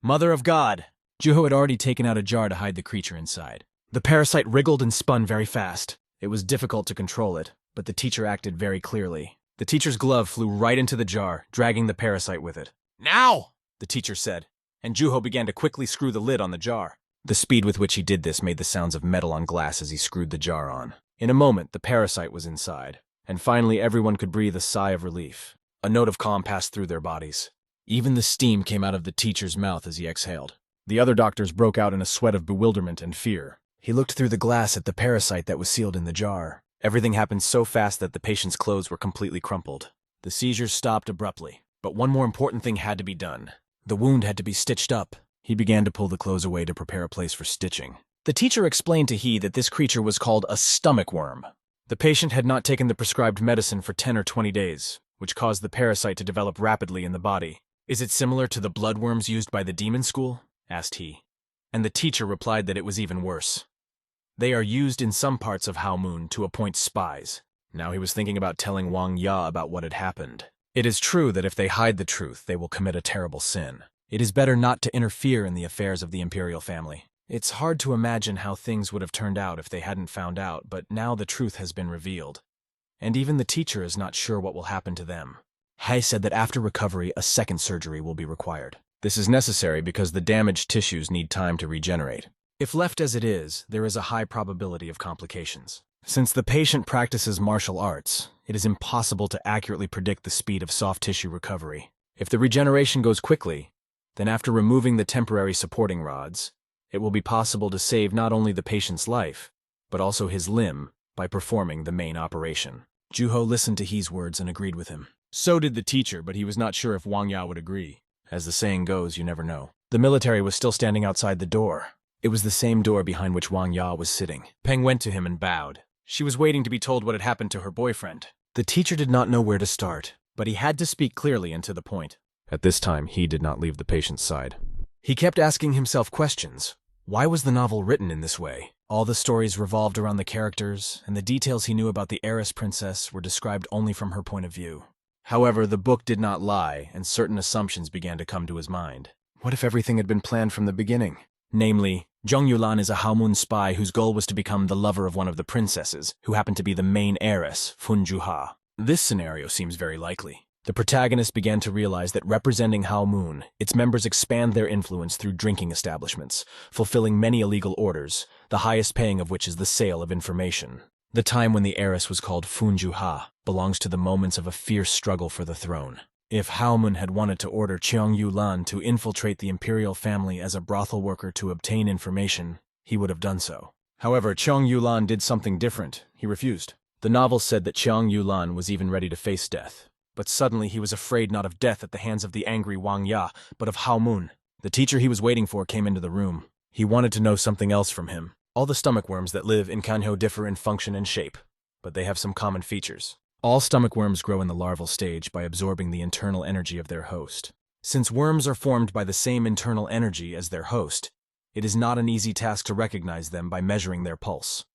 "Mother of God!" Juho had already taken out a jar to hide the creature inside. The parasite wriggled and spun very fast. It was difficult to control it, but the teacher acted very clearly. The teacher's glove flew right into the jar, dragging the parasite with it. "Now!" the teacher said, and Juho began to quickly screw the lid on the jar. The speed with which he did this made the sounds of metal on glass as he screwed the jar on. In a moment, the parasite was inside, and finally everyone could breathe a sigh of relief. A note of calm passed through their bodies. Even the steam came out of the teacher's mouth as he exhaled. The other doctors broke out in a sweat of bewilderment and fear. He looked through the glass at the parasite that was sealed in the jar. Everything happened so fast that the patient's clothes were completely crumpled. The seizures stopped abruptly, but one more important thing had to be done. The wound had to be stitched up. He began to pull the clothes away to prepare a place for stitching. The teacher explained to He that this creature was called a stomach worm. The patient had not taken the prescribed medicine for 10 or 20 days, which caused the parasite to develop rapidly in the body. "Is it similar to the bloodworms used by the demon school?" asked he. And the teacher replied that it was even worse. "They are used in some parts of Halmoon to appoint spies." Now he was thinking about telling Wang Ya about what had happened. It is true that if they hide the truth, they will commit a terrible sin. It is better not to interfere in the affairs of the imperial family. It's hard to imagine how things would have turned out if they hadn't found out, but now the truth has been revealed. And even the teacher is not sure what will happen to them. Hai said that after recovery, a second surgery will be required. This is necessary because the damaged tissues need time to regenerate. If left as it is, there is a high probability of complications. Since the patient practices martial arts, it is impossible to accurately predict the speed of soft tissue recovery. If the regeneration goes quickly, then after removing the temporary supporting rods, it will be possible to save not only the patient's life, but also his limb by performing the main operation. Juho listened to He's words and agreed with him. So did the teacher, but he was not sure if Wang Ya would agree. As the saying goes, you never know. The military was still standing outside the door. It was the same door behind which Wang Ya was sitting. Peng went to him and bowed. She was waiting to be told what had happened to her boyfriend. The teacher did not know where to start, but he had to speak clearly and to the point. At this time, he did not leave the patient's side. He kept asking himself questions. Why was the novel written in this way? All the stories revolved around the characters, and the details he knew about the heiress princess were described only from her point of view. However, the book did not lie, and certain assumptions began to come to his mind. What if everything had been planned from the beginning? Namely, Zhong Yulan is a Halmoon spy whose goal was to become the lover of one of the princesses, who happened to be the main heiress, Fun Juha. This scenario seems very likely. The protagonist began to realize that representing Halmoon, its members expand their influence through drinking establishments, fulfilling many illegal orders, the highest paying of which is the sale of information. The time when the heiress was called Fun Juha belongs to the moments of a fierce struggle for the throne. If Halmoon had wanted to order Cheong Yulan to infiltrate the imperial family as a brothel worker to obtain information, he would have done so. However, Cheong Yulan did something different. He refused. The novel said that Cheong Yulan was even ready to face death. But suddenly he was afraid not of death at the hands of the angry Wang Ya, but of Hao Mun. The teacher he was waiting for came into the room. He wanted to know something else from him. All the stomach worms that live in Kanhyo differ in function and shape, but they have some common features. All stomach worms grow in the larval stage by absorbing the internal energy of their host. Since worms are formed by the same internal energy as their host, it is not an easy task to recognize them by measuring their pulse.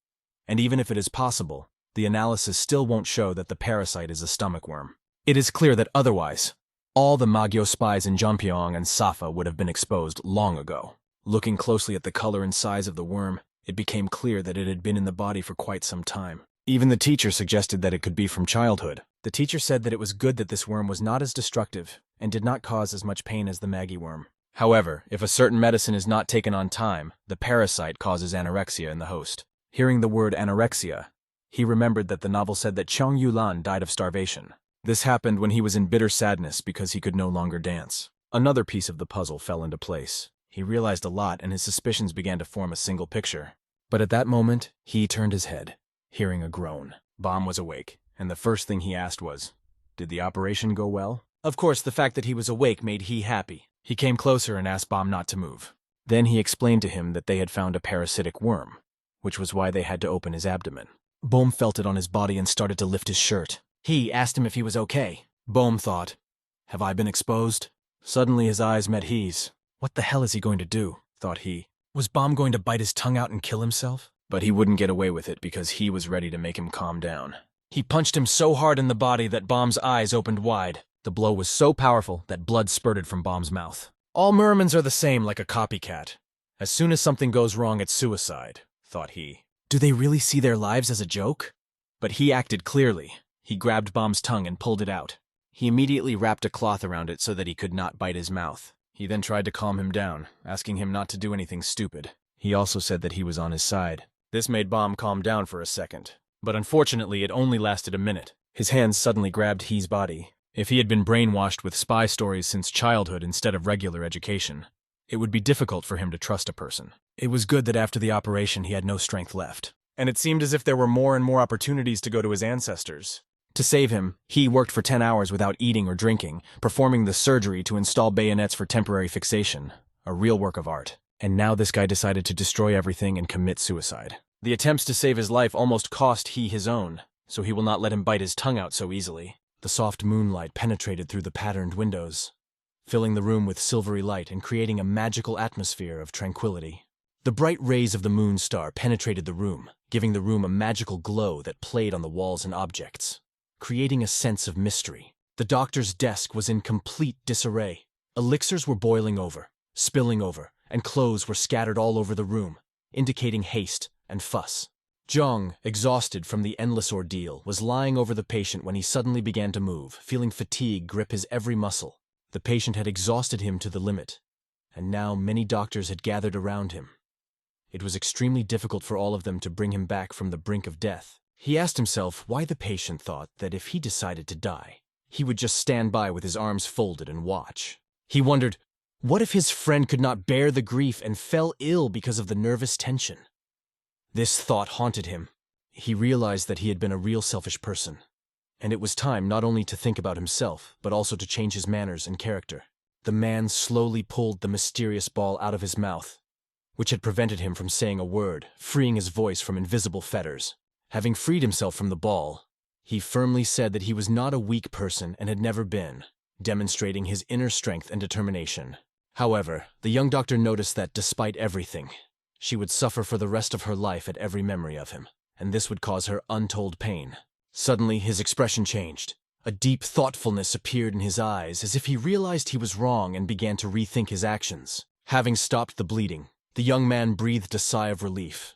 And even if it is possible, the analysis still won't show that the parasite is a stomach worm. It is clear that otherwise, all the Magyo spies in Jeonpyeong and Safa would have been exposed long ago. Looking closely at the color and size of the worm, it became clear that it had been in the body for quite some time. Even the teacher suggested that it could be from childhood. The teacher said that it was good that this worm was not as destructive and did not cause as much pain as the Maggie worm. However, if a certain medicine is not taken on time, the parasite causes anorexia in the host. Hearing the word anorexia, he remembered that the novel said that Cheong Yulan died of starvation. This happened when he was in bitter sadness because he could no longer dance. Another piece of the puzzle fell into place. He realized a lot and his suspicions began to form a single picture. But at that moment, he turned his head, hearing a groan. Baum was awake, and the first thing he asked was, "Did the operation go well?" Of course, the fact that he was awake made he happy. He came closer and asked Baum not to move. Then he explained to him that they had found a parasitic worm, which was why they had to open his abdomen. Baum felt it on his body and started to lift his shirt. He asked him if he was okay. Baum thought, "Have I been exposed?" Suddenly his eyes met his. What the hell is he going to do, thought he. Was Baum going to bite his tongue out and kill himself? But he wouldn't get away with it because he was ready to make him calm down. He punched him so hard in the body that Baum's eyes opened wide. The blow was so powerful that blood spurted from Baum's mouth. All mermans are the same, like a copycat. As soon as something goes wrong, it's suicide, thought he. Do they really see their lives as a joke? But he acted clearly. He grabbed Baum's tongue and pulled it out. He immediately wrapped a cloth around it so that he could not bite his mouth. He then tried to calm him down, asking him not to do anything stupid. He also said that he was on his side. This made Baum calm down for a second. But unfortunately, it only lasted a minute. His hands suddenly grabbed He's body. If he had been brainwashed with spy stories since childhood instead of regular education, it would be difficult for him to trust a person. It was good that after the operation he had no strength left. And it seemed as if there were more and more opportunities to go to his ancestors. To save him, he worked for 10 hours without eating or drinking, performing the surgery to install bayonets for temporary fixation, a real work of art. And now this guy decided to destroy everything and commit suicide. The attempts to save his life almost cost he his own, so he will not let him bite his tongue out so easily. The soft moonlight penetrated through the patterned windows, filling the room with silvery light and creating a magical atmosphere of tranquility. The bright rays of the moon star penetrated the room, giving the room a magical glow that played on the walls and objects, creating a sense of mystery. The doctor's desk was in complete disarray. Elixirs were boiling over, spilling over, and clothes were scattered all over the room, indicating haste and fuss. Zhang, exhausted from the endless ordeal, was lying over the patient when he suddenly began to move, feeling fatigue grip his every muscle. The patient had exhausted him to the limit, and now many doctors had gathered around him. It was extremely difficult for all of them to bring him back from the brink of death. He asked himself why the patient thought that if he decided to die, he would just stand by with his arms folded and watch. He wondered, what if his friend could not bear the grief and fell ill because of the nervous tension? This thought haunted him. He realized that he had been a real selfish person, and it was time not only to think about himself, but also to change his manners and character. The man slowly pulled the mysterious ball out of his mouth, which had prevented him from saying a word, freeing his voice from invisible fetters. Having freed himself from the ball, he firmly said that he was not a weak person and had never been, demonstrating his inner strength and determination. However, the young doctor noticed that despite everything, she would suffer for the rest of her life at every memory of him, and this would cause her untold pain. Suddenly, his expression changed. A deep thoughtfulness appeared in his eyes, as if he realized he was wrong and began to rethink his actions. Having stopped the bleeding, the young man breathed a sigh of relief,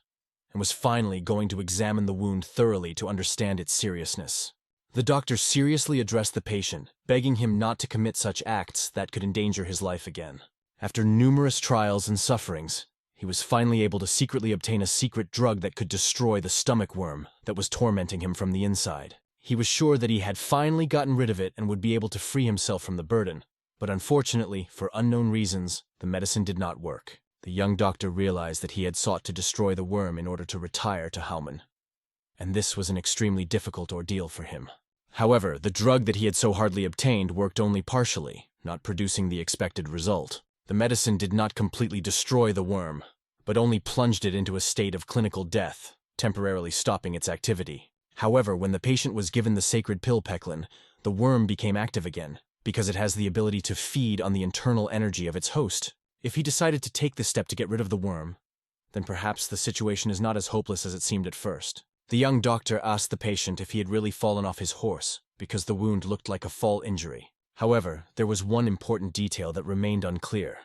and was finally going to examine the wound thoroughly to understand its seriousness. The doctor seriously addressed the patient, begging him not to commit such acts that could endanger his life again. After numerous trials and sufferings, he was finally able to secretly obtain a secret drug that could destroy the stomach worm that was tormenting him from the inside. He was sure that he had finally gotten rid of it and would be able to free himself from the burden. But unfortunately, for unknown reasons, the medicine did not work. The young doctor realized that he had sought to destroy the worm in order to retire to Hauman, and this was an extremely difficult ordeal for him. However, the drug that he had so hardly obtained worked only partially, not producing the expected result. The medicine did not completely destroy the worm, but only plunged it into a state of clinical death, temporarily stopping its activity. However, when the patient was given the sacred pill Pecklin, the worm became active again, because it has the ability to feed on the internal energy of its host. If he decided to take this step to get rid of the worm, then perhaps the situation is not as hopeless as it seemed at first. The young doctor asked the patient if he had really fallen off his horse, because the wound looked like a fall injury. However, there was one important detail that remained unclear.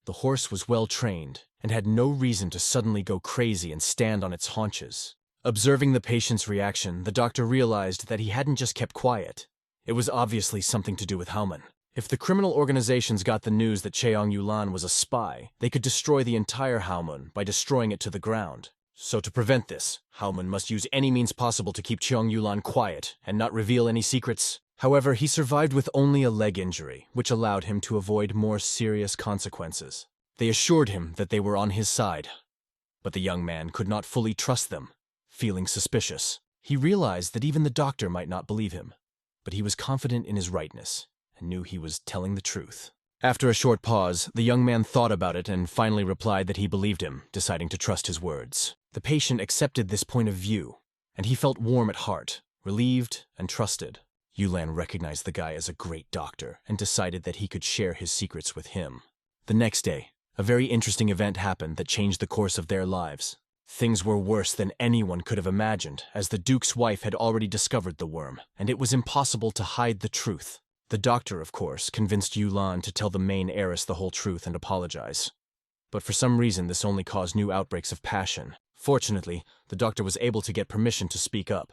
The horse was well trained and had no reason to suddenly go crazy and stand on its haunches. Observing the patient's reaction, the doctor realized that he hadn't just kept quiet. It was obviously something to do with Haoman. If the criminal organizations got the news that Cheong Yulan was a spy, they could destroy the entire Haoman by destroying it to the ground. So to prevent this, Haoman must use any means possible to keep Cheong Yulan quiet and not reveal any secrets. However, he survived with only a leg injury, which allowed him to avoid more serious consequences. They assured him that they were on his side, but the young man could not fully trust them. Feeling suspicious, he realized that even the doctor might not believe him, but he was confident in his rightness and knew he was telling the truth. After a short pause, the young man thought about it and finally replied that he believed him, deciding to trust his words. The patient accepted this point of view, and he felt warm at heart, relieved and trusted. Yulan recognized the guy as a great doctor and decided that he could share his secrets with him. The next day, a very interesting event happened that changed the course of their lives. Things were worse than anyone could have imagined, as the Duke's wife had already discovered the worm, and it was impossible to hide the truth. The doctor, of course, convinced Yulan to tell the main heiress the whole truth and apologize. But for some reason, this only caused new outbreaks of passion. Fortunately, the doctor was able to get permission to speak up,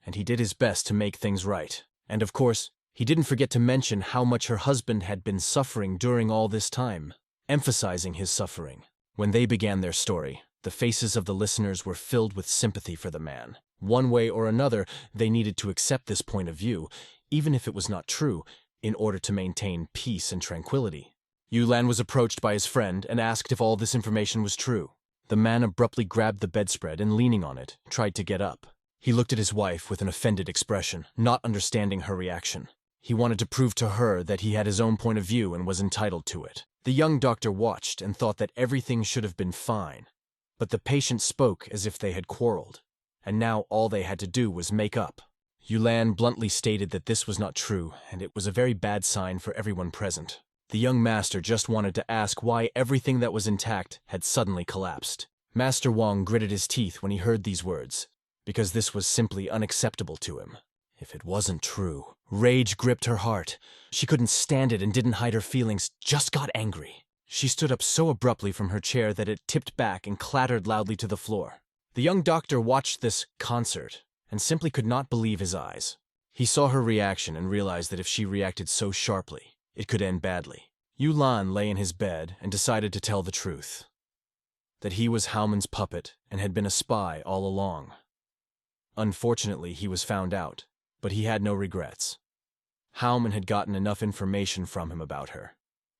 and he did his best to make things right. And of course, he didn't forget to mention how much her husband had been suffering during all this time, emphasizing his suffering. When they began their story, the faces of the listeners were filled with sympathy for the man. One way or another, they needed to accept this point of view, even if it was not true, in order to maintain peace and tranquility. Yulan was approached by his friend and asked if all this information was true. The man abruptly grabbed the bedspread and, leaning on it, tried to get up. He looked at his wife with an offended expression, not understanding her reaction. He wanted to prove to her that he had his own point of view and was entitled to it. The young doctor watched and thought that everything should have been fine. But the patient spoke as if they had quarreled, and now all they had to do was make up. Yulan bluntly stated that this was not true, and it was a very bad sign for everyone present. The young master just wanted to ask why everything that was intact had suddenly collapsed. Master Wang gritted his teeth when he heard these words, because this was simply unacceptable to him. If it wasn't true, rage gripped her heart. She couldn't stand it and didn't hide her feelings, just got angry. She stood up so abruptly from her chair that it tipped back and clattered loudly to the floor. The young doctor watched this concert and simply could not believe his eyes. He saw her reaction and realized that if she reacted so sharply, it could end badly. Yulan lay in his bed and decided to tell the truth. That he was Haoman's puppet and had been a spy all along. Unfortunately, he was found out, but he had no regrets. Haoman had gotten enough information from him about her,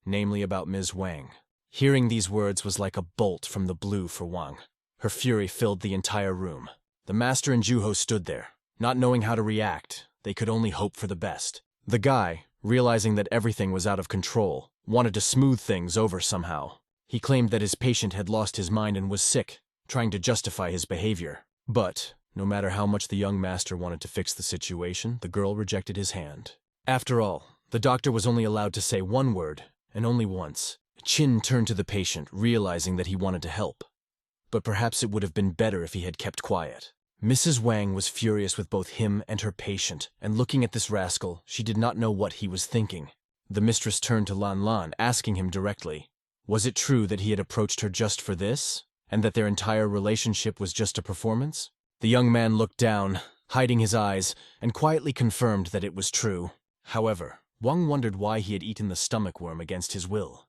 namely about Ms. Wang. Hearing these words was like a bolt from the blue for Wang. Her fury filled the entire room. The master and Juho stood there, not knowing how to react. They could only hope for the best. The guy, realizing that everything was out of control, wanted to smooth things over somehow. He claimed that his patient had lost his mind and was sick, trying to justify his behavior. But no matter how much the young master wanted to fix the situation, the girl rejected his hand. After all, the doctor was only allowed to say one word, and only once. Chin turned to the patient, realizing that he wanted to help. But perhaps it would have been better if he had kept quiet. Mrs. Wang was furious with both him and her patient, and looking at this rascal, she did not know what he was thinking. The mistress turned to Lan Lan, asking him directly, was it true that he had approached her just for this, and that their entire relationship was just a performance? The young man looked down, hiding his eyes, and quietly confirmed that it was true. However, Wang wondered why he had eaten the stomach worm against his will.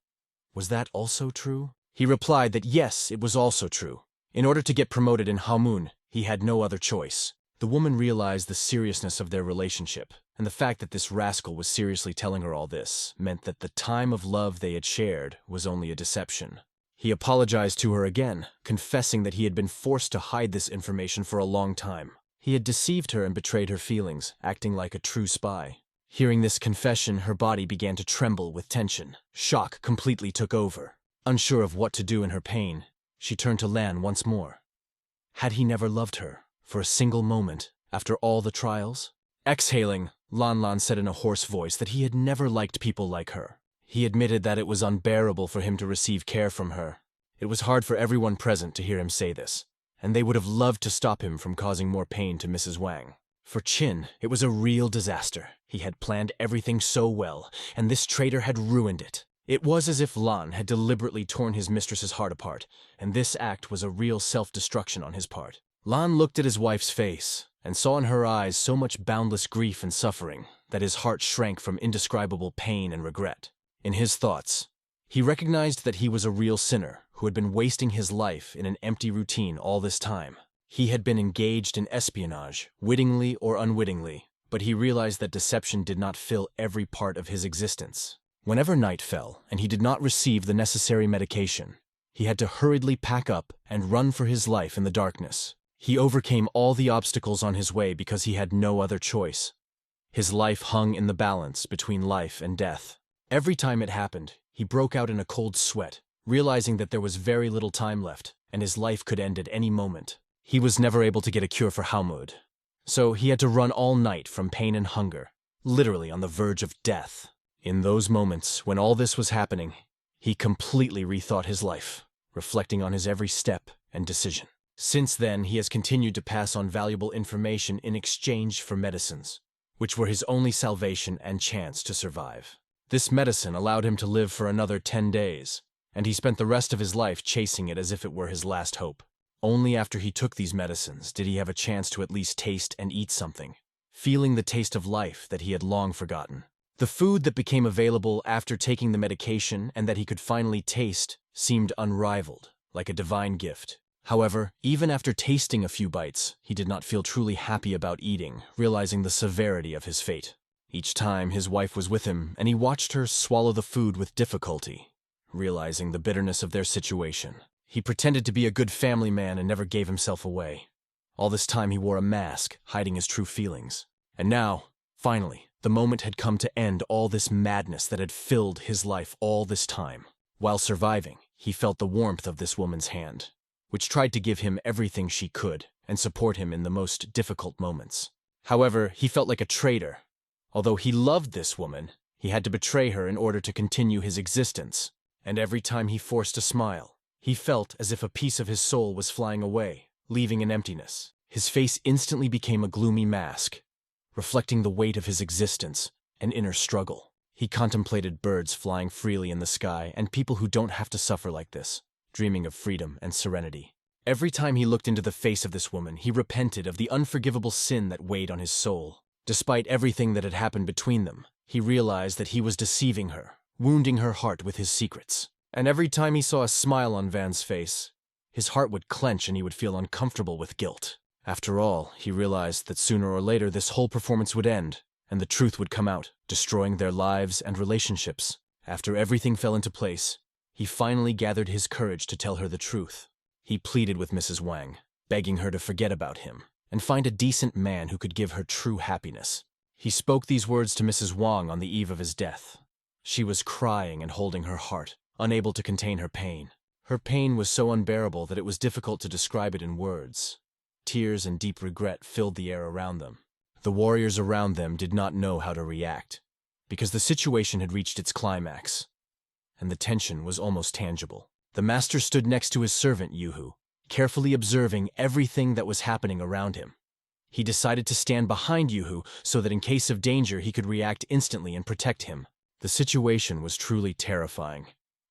Was that also true? He replied that yes, it was also true. In order to get promoted in Haomun, he had no other choice. The woman realized the seriousness of their relationship, and the fact that this rascal was seriously telling her all this meant that the time of love they had shared was only a deception. He apologized to her again, confessing that he had been forced to hide this information for a long time. He had deceived her and betrayed her feelings, acting like a true spy. Hearing this confession, her body began to tremble with tension. Shock completely took over. Unsure of what to do in her pain, she turned to Lan once more. Had he never loved her, for a single moment, after all the trials? Exhaling, Lan said in a hoarse voice that he had never liked people like her. He admitted that it was unbearable for him to receive care from her. It was hard for everyone present to hear him say this, and they would have loved to stop him from causing more pain to Mrs. Wang. For Qin, it was a real disaster. He had planned everything so well, and this traitor had ruined it. It was as if Lan had deliberately torn his mistress's heart apart, and this act was a real self-destruction on his part. Lan looked at his wife's face, and saw in her eyes so much boundless grief and suffering that his heart shrank from indescribable pain and regret. In his thoughts, he recognized that he was a real sinner who had been wasting his life in an empty routine all this time. He had been engaged in espionage, wittingly or unwittingly, but he realized that deception did not fill every part of his existence. Whenever night fell and he did not receive the necessary medication, he had to hurriedly pack up and run for his life in the darkness. He overcame all the obstacles on his way because he had no other choice. His life hung in the balance between life and death. Every time it happened, he broke out in a cold sweat, realizing that there was very little time left, and his life could end at any moment. He was never able to get a cure for Halmud, so he had to run all night from pain and hunger, literally on the verge of death. In those moments, when all this was happening, he completely rethought his life, reflecting on his every step and decision. Since then, he has continued to pass on valuable information in exchange for medicines, which were his only salvation and chance to survive. This medicine allowed him to live for another 10 days, and he spent the rest of his life chasing it as if it were his last hope. Only after he took these medicines did he have a chance to at least taste and eat something, feeling the taste of life that he had long forgotten. The food that became available after taking the medication and that he could finally taste seemed unrivaled, like a divine gift. However, even after tasting a few bites, he did not feel truly happy about eating, realizing the severity of his fate. Each time his wife was with him, and he watched her swallow the food with difficulty, realizing the bitterness of their situation. He pretended to be a good family man and never gave himself away. All this time he wore a mask, hiding his true feelings. And now, finally, the moment had come to end all this madness that had filled his life all this time. While surviving, he felt the warmth of this woman's hand, which tried to give him everything she could and support him in the most difficult moments. However, he felt like a traitor. Although he loved this woman, he had to betray her in order to continue his existence, and every time he forced a smile, he felt as if a piece of his soul was flying away, leaving an emptiness. His face instantly became a gloomy mask, reflecting the weight of his existence and inner struggle. He contemplated birds flying freely in the sky and people who don't have to suffer like this, dreaming of freedom and serenity. Every time he looked into the face of this woman, he repented of the unforgivable sin that weighed on his soul. Despite everything that had happened between them, he realized that he was deceiving her, wounding her heart with his secrets. And every time he saw a smile on Van's face, his heart would clench and he would feel uncomfortable with guilt. After all, he realized that sooner or later this whole performance would end, and the truth would come out, destroying their lives and relationships. After everything fell into place, he finally gathered his courage to tell her the truth. He pleaded with Mrs. Wang, begging her to forget about him and find a decent man who could give her true happiness. He spoke these words to Mrs. Wang on the eve of his death. She was crying and holding her heart, unable to contain her pain. Her pain was so unbearable that it was difficult to describe it in words. Tears and deep regret filled the air around them. The warriors around them did not know how to react, because the situation had reached its climax, and the tension was almost tangible. The master stood next to his servant, Yuhu, carefully observing everything that was happening around him. He decided to stand behind Yuhu so that in case of danger he could react instantly and protect him. The situation was truly terrifying,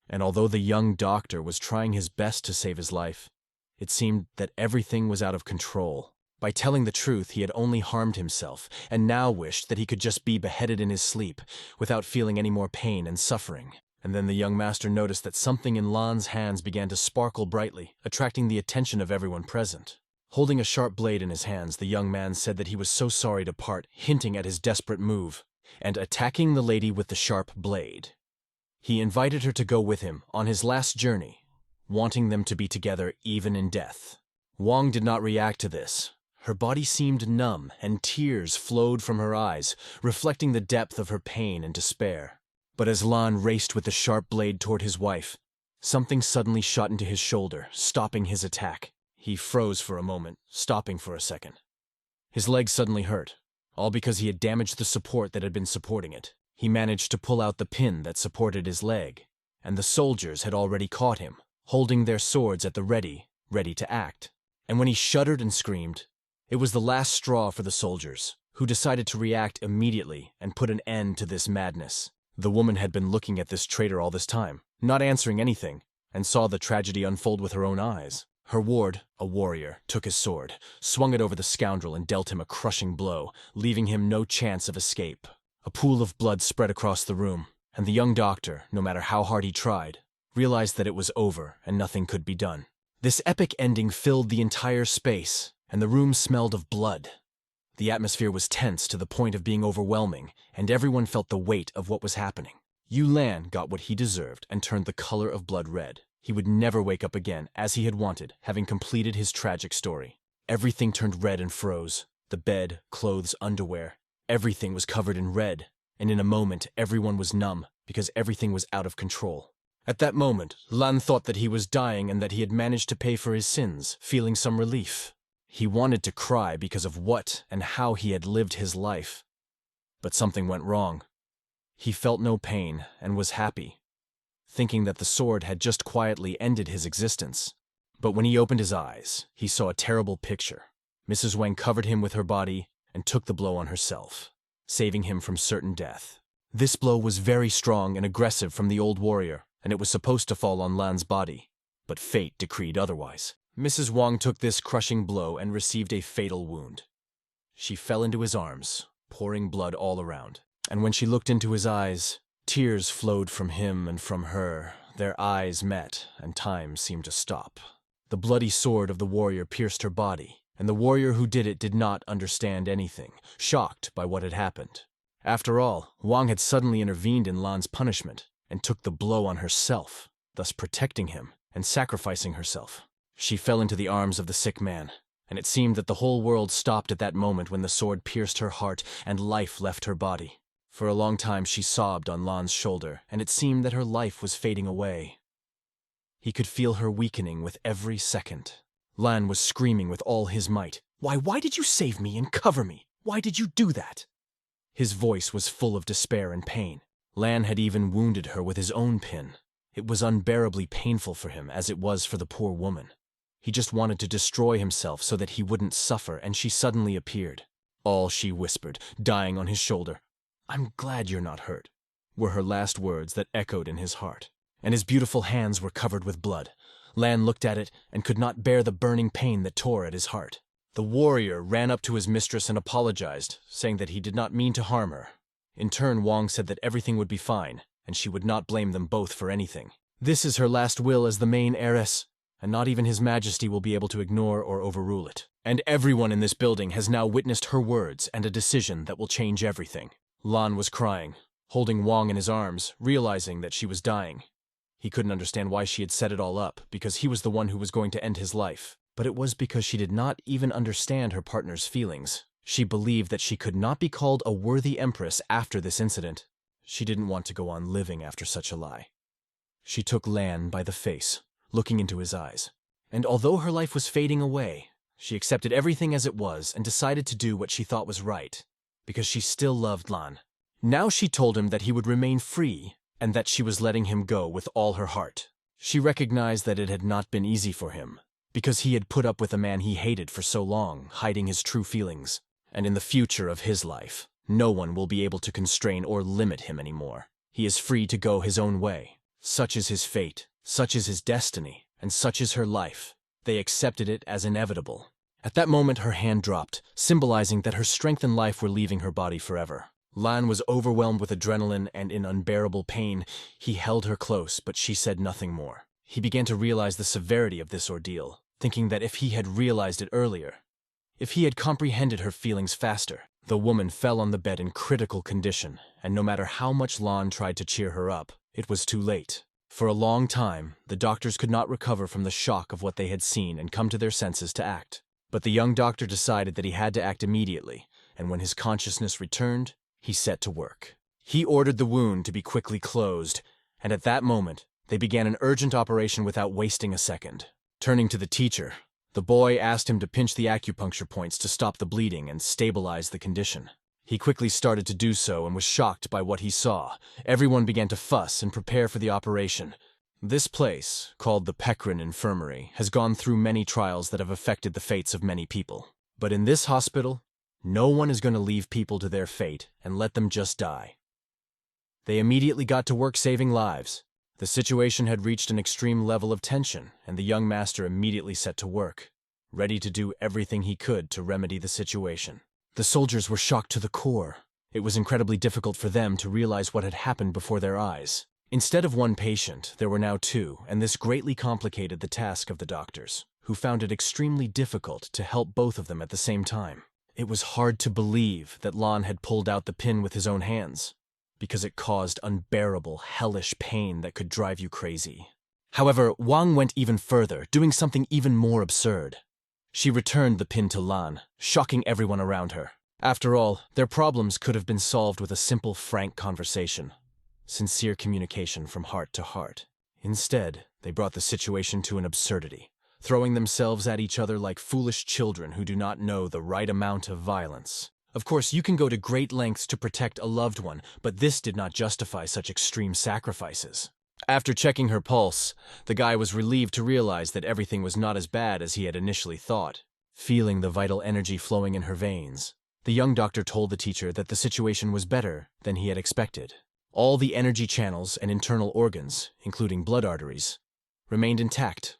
and although the young doctor was trying his best to save his life, it seemed that everything was out of control. By telling the truth, he had only harmed himself, and now wished that he could just be beheaded in his sleep, without feeling any more pain and suffering. And then the young master noticed that something in Lan's hands began to sparkle brightly, attracting the attention of everyone present. Holding a sharp blade in his hands, the young man said that he was so sorry to part, hinting at his desperate move, and attacking the lady with the sharp blade. He invited her to go with him on his last journey, wanting them to be together even in death. Wang did not react to this. Her body seemed numb, and tears flowed from her eyes, reflecting the depth of her pain and despair. But as Lan raced with the sharp blade toward his wife, something suddenly shot into his shoulder, stopping his attack. He froze for a moment, stopping for a second. His leg suddenly hurt, all because he had damaged the support that had been supporting it. He managed to pull out the pin that supported his leg, and the soldiers had already caught him, holding their swords at the ready to act. And when he shuddered and screamed, it was the last straw for the soldiers, who decided to react immediately and put an end to this madness. The woman had been looking at this traitor all this time, not answering anything, and saw the tragedy unfold with her own eyes. Her ward, a warrior, took his sword, swung it over the scoundrel and dealt him a crushing blow, leaving him no chance of escape. A pool of blood spread across the room, and the young doctor, no matter how hard he tried, realized that it was over and nothing could be done. This epic ending filled the entire space, and the room smelled of blood. The atmosphere was tense to the point of being overwhelming, and everyone felt the weight of what was happening. Yu Lan got what he deserved and turned the color of blood red. He would never wake up again, as he had wanted, having completed his tragic story. Everything turned red and froze. The bed, clothes, underwear. Everything was covered in red, and in a moment everyone was numb, because everything was out of control. At that moment, Lan thought that he was dying and that he had managed to pay for his sins, feeling some relief. He wanted to cry because of what and how he had lived his life. But something went wrong. He felt no pain and was happy, thinking that the sword had just quietly ended his existence. But when he opened his eyes, he saw a terrible picture. Mrs. Wang covered him with her body and took the blow on herself, saving him from certain death. This blow was very strong and aggressive from the old warrior, and it was supposed to fall on Lan's body, but fate decreed otherwise. Mrs. Wang took this crushing blow and received a fatal wound. She fell into his arms, pouring blood all around, and when she looked into his eyes, tears flowed from him and from her. Their eyes met, and time seemed to stop. The bloody sword of the warrior pierced her body, and the warrior who did it did not understand anything, shocked by what had happened. After all, Wang had suddenly intervened in Lan's punishment and took the blow on herself, thus protecting him and sacrificing herself. She fell into the arms of the sick man, and it seemed that the whole world stopped at that moment when the sword pierced her heart and life left her body. For a long time she sobbed on Lan's shoulder, and it seemed that her life was fading away. He could feel her weakening with every second. Lan was screaming with all his might. Why did you save me and cover me? Why did you do that?" His voice was full of despair and pain. Lan had even wounded her with his own pin. It was unbearably painful for him, as it was for the poor woman. He just wanted to destroy himself so that he wouldn't suffer, and she suddenly appeared. All she whispered, dying on his shoulder, "I'm glad you're not hurt," were her last words that echoed in his heart. And his beautiful hands were covered with blood. Lan looked at it and could not bear the burning pain that tore at his heart. The warrior ran up to his mistress and apologized, saying that he did not mean to harm her. In turn, Wang said that everything would be fine, and she would not blame them both for anything. This is her last will as the main heiress, and not even His Majesty will be able to ignore or overrule it. And everyone in this building has now witnessed her words and a decision that will change everything. Lan was crying, holding Wang in his arms, realizing that she was dying. He couldn't understand why she had set it all up, because he was the one who was going to end his life. But it was because she did not even understand her partner's feelings. She believed that she could not be called a worthy empress after this incident. She didn't want to go on living after such a lie. She took Lan by the face, looking into his eyes. And although her life was fading away, she accepted everything as it was and decided to do what she thought was right, because she still loved Lan. Now she told him that he would remain free, and that she was letting him go with all her heart. She recognized that it had not been easy for him, because he had put up with a man he hated for so long, hiding his true feelings. And in the future of his life, no one will be able to constrain or limit him anymore. He is free to go his own way. Such is his fate, such is his destiny, and such is her life. They accepted it as inevitable. At that moment her hand dropped, symbolizing that her strength and life were leaving her body forever. Lan was overwhelmed with adrenaline and in unbearable pain. He held her close, but she said nothing more. He began to realize the severity of this ordeal, thinking that if he had realized it earlier, if he had comprehended her feelings faster. The woman fell on the bed in critical condition, and no matter how much Lan tried to cheer her up, it was too late. For a long time, the doctors could not recover from the shock of what they had seen and come to their senses to act. But the young doctor decided that he had to act immediately, and when his consciousness returned, he set to work. He ordered the wound to be quickly closed, and at that moment, they began an urgent operation without wasting a second. Turning to the teacher, the boy asked him to pinch the acupuncture points to stop the bleeding and stabilize the condition. He quickly started to do so and was shocked by what he saw. Everyone began to fuss and prepare for the operation. This place, called the Peckrin Infirmary, has gone through many trials that have affected the fates of many people. But in this hospital, no one is going to leave people to their fate and let them just die. They immediately got to work saving lives. The situation had reached an extreme level of tension, and the young master immediately set to work, ready to do everything he could to remedy the situation. The soldiers were shocked to the core. It was incredibly difficult for them to realize what had happened before their eyes. Instead of one patient, there were now two, and this greatly complicated the task of the doctors, who found it extremely difficult to help both of them at the same time. It was hard to believe that Lan had pulled out the pin with his own hands, because it caused unbearable, hellish pain that could drive you crazy. However, Wang went even further, doing something even more absurd. She returned the pin to Lan, shocking everyone around her. After all, their problems could have been solved with a simple, frank conversation. Sincere communication from heart to heart. Instead, they brought the situation to an absurdity, throwing themselves at each other like foolish children who do not know the right amount of violence. Of course, you can go to great lengths to protect a loved one, but this did not justify such extreme sacrifices. After checking her pulse, the guy was relieved to realize that everything was not as bad as he had initially thought. Feeling the vital energy flowing in her veins, the young doctor told the teacher that the situation was better than he had expected. All the energy channels and internal organs, including blood arteries, remained intact,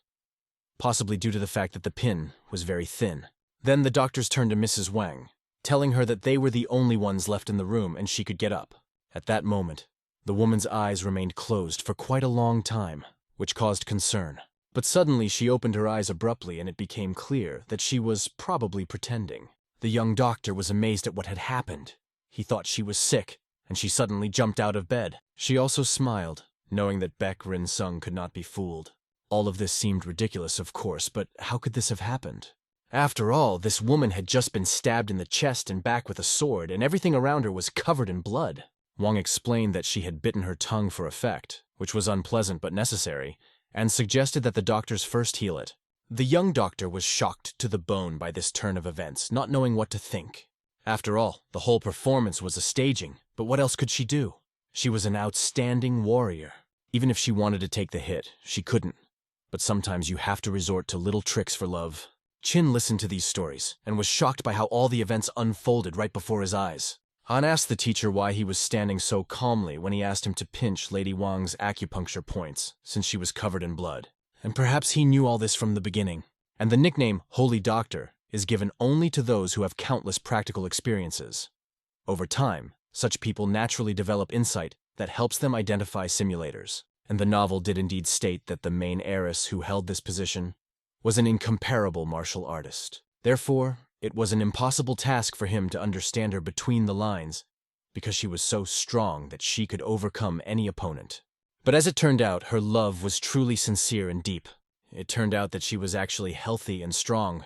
possibly due to the fact that the pin was very thin. Then the doctors turned to Mrs. Wang, telling her that they were the only ones left in the room and she could get up. At that moment, the woman's eyes remained closed for quite a long time, which caused concern. But suddenly she opened her eyes abruptly and it became clear that she was probably pretending. The young doctor was amazed at what had happened. He thought she was sick, and she suddenly jumped out of bed. She also smiled, knowing that Baek Rin-sung could not be fooled. All of this seemed ridiculous, of course, but how could this have happened? After all, this woman had just been stabbed in the chest and back with a sword, and everything around her was covered in blood. Wang explained that she had bitten her tongue for effect, which was unpleasant but necessary, and suggested that the doctors first heal it. The young doctor was shocked to the bone by this turn of events, not knowing what to think. After all, the whole performance was a staging, but what else could she do? She was an outstanding warrior. Even if she wanted to take the hit, she couldn't. But sometimes you have to resort to little tricks for love. Chin listened to these stories and was shocked by how all the events unfolded right before his eyes. Han asked the teacher why he was standing so calmly when he asked him to pinch Lady Wang's acupuncture points, since she was covered in blood. And perhaps he knew all this from the beginning. And the nickname Holy Doctor is given only to those who have countless practical experiences. Over time, such people naturally develop insight that helps them identify simulators. And the novel did indeed state that the main heiress who held this position was an incomparable martial artist. Therefore, it was an impossible task for him to understand her between the lines, because she was so strong that she could overcome any opponent. But as it turned out, her love was truly sincere and deep. It turned out that she was actually healthy and strong,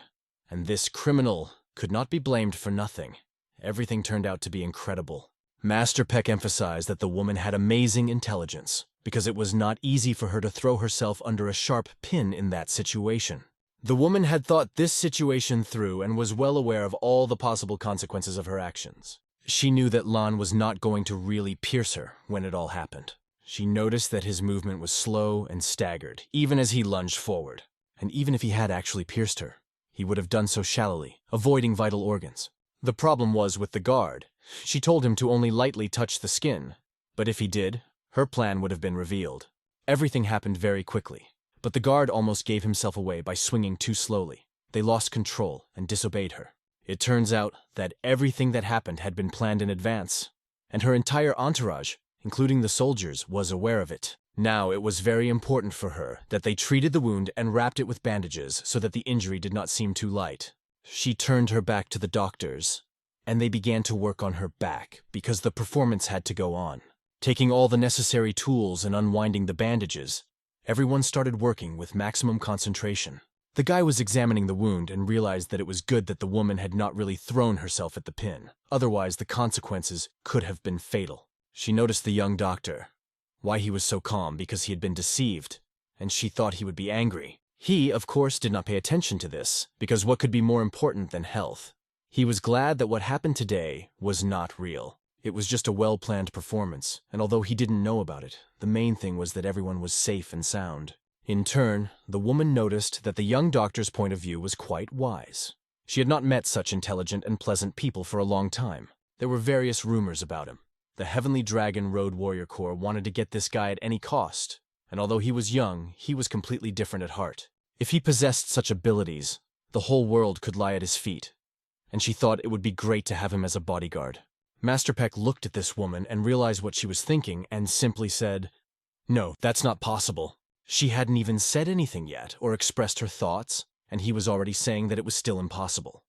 and this criminal could not be blamed for nothing. Everything turned out to be incredible. Master Peck emphasized that the woman had amazing intelligence, because it was not easy for her to throw herself under a sharp pin in that situation. The woman had thought this situation through and was well aware of all the possible consequences of her actions. She knew that Lan was not going to really pierce her when it all happened. She noticed that his movement was slow and staggered, even as he lunged forward. And even if he had actually pierced her, he would have done so shallowly, avoiding vital organs. The problem was with the guard. She told him to only lightly touch the skin, but if he did, her plan would have been revealed. Everything happened very quickly, but the guard almost gave himself away by swinging too slowly. They lost control and disobeyed her. It turns out that everything that happened had been planned in advance, and her entire entourage, including the soldiers, was aware of it. Now it was very important for her that they treated the wound and wrapped it with bandages so that the injury did not seem too light. She turned her back to the doctors, and they began to work on her back because the performance had to go on. Taking all the necessary tools and unwinding the bandages, everyone started working with maximum concentration. The guy was examining the wound and realized that it was good that the woman had not really thrown herself at the pin. Otherwise, the consequences could have been fatal. She noticed the young doctor. Why he was so calm? Because he had been deceived, and she thought he would be angry. He, of course, did not pay attention to this, because what could be more important than health? He was glad that what happened today was not real. It was just a well-planned performance, and although he didn't know about it, the main thing was that everyone was safe and sound. In turn, the woman noticed that the young doctor's point of view was quite wise. She had not met such intelligent and pleasant people for a long time. There were various rumors about him. The Heavenly Dragon Road Warrior Corps wanted to get this guy at any cost, and although he was young, he was completely different at heart. If he possessed such abilities, the whole world could lie at his feet, and she thought it would be great to have him as a bodyguard. Master Peck looked at this woman and realized what she was thinking and simply said, "No, that's not possible." She hadn't even said anything yet or expressed her thoughts, and he was already saying that it was still impossible.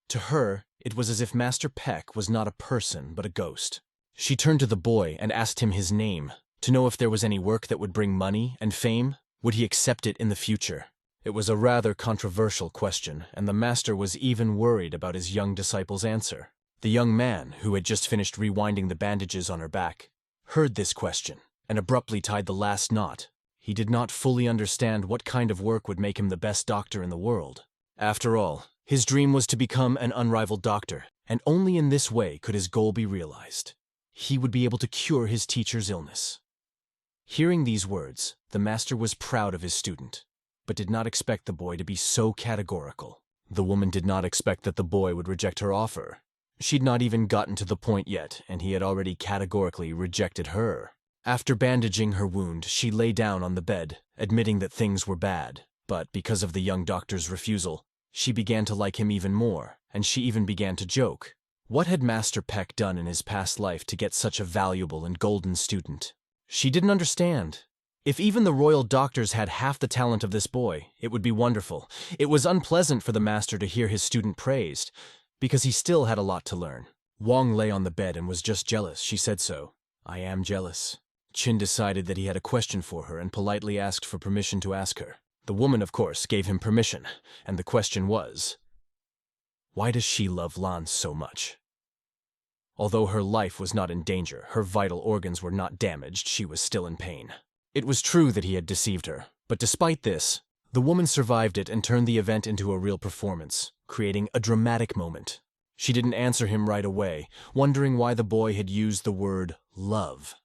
To her, it was as if Master Peck was not a person but a ghost. She turned to the boy and asked him his name, to know if there was any work that would bring money and fame. Would he accept it in the future? It was a rather controversial question, and the master was even worried about his young disciple's answer. The young man, who had just finished rewinding the bandages on her back, heard this question and abruptly tied the last knot. He did not fully understand what kind of work would make him the best doctor in the world. After all, his dream was to become an unrivaled doctor, and only in this way could his goal be realized. He would be able to cure his teacher's illness. Hearing these words, the master was proud of his student, but did not expect the boy to be so categorical. The woman did not expect that the boy would reject her offer. She'd not even gotten to the point yet, and he had already categorically rejected her. After bandaging her wound, she lay down on the bed, admitting that things were bad. But because of the young doctor's refusal, she began to like him even more, and she even began to joke. What had Master Peck done in his past life to get such a valuable and golden student? She didn't understand. If even the royal doctors had half the talent of this boy, it would be wonderful. It was unpleasant for the master to hear his student praised, because he still had a lot to learn. Wang lay on the bed and was just jealous. She said so. "I am jealous." Qin decided that he had a question for her and politely asked for permission to ask her. The woman, of course, gave him permission, and the question was, why does she love Lan so much? Although her life was not in danger, her vital organs were not damaged, she was still in pain. It was true that he had deceived her, but despite this, the woman survived it and turned the event into a real performance, creating a dramatic moment. She didn't answer him right away, wondering why the boy had used the word love.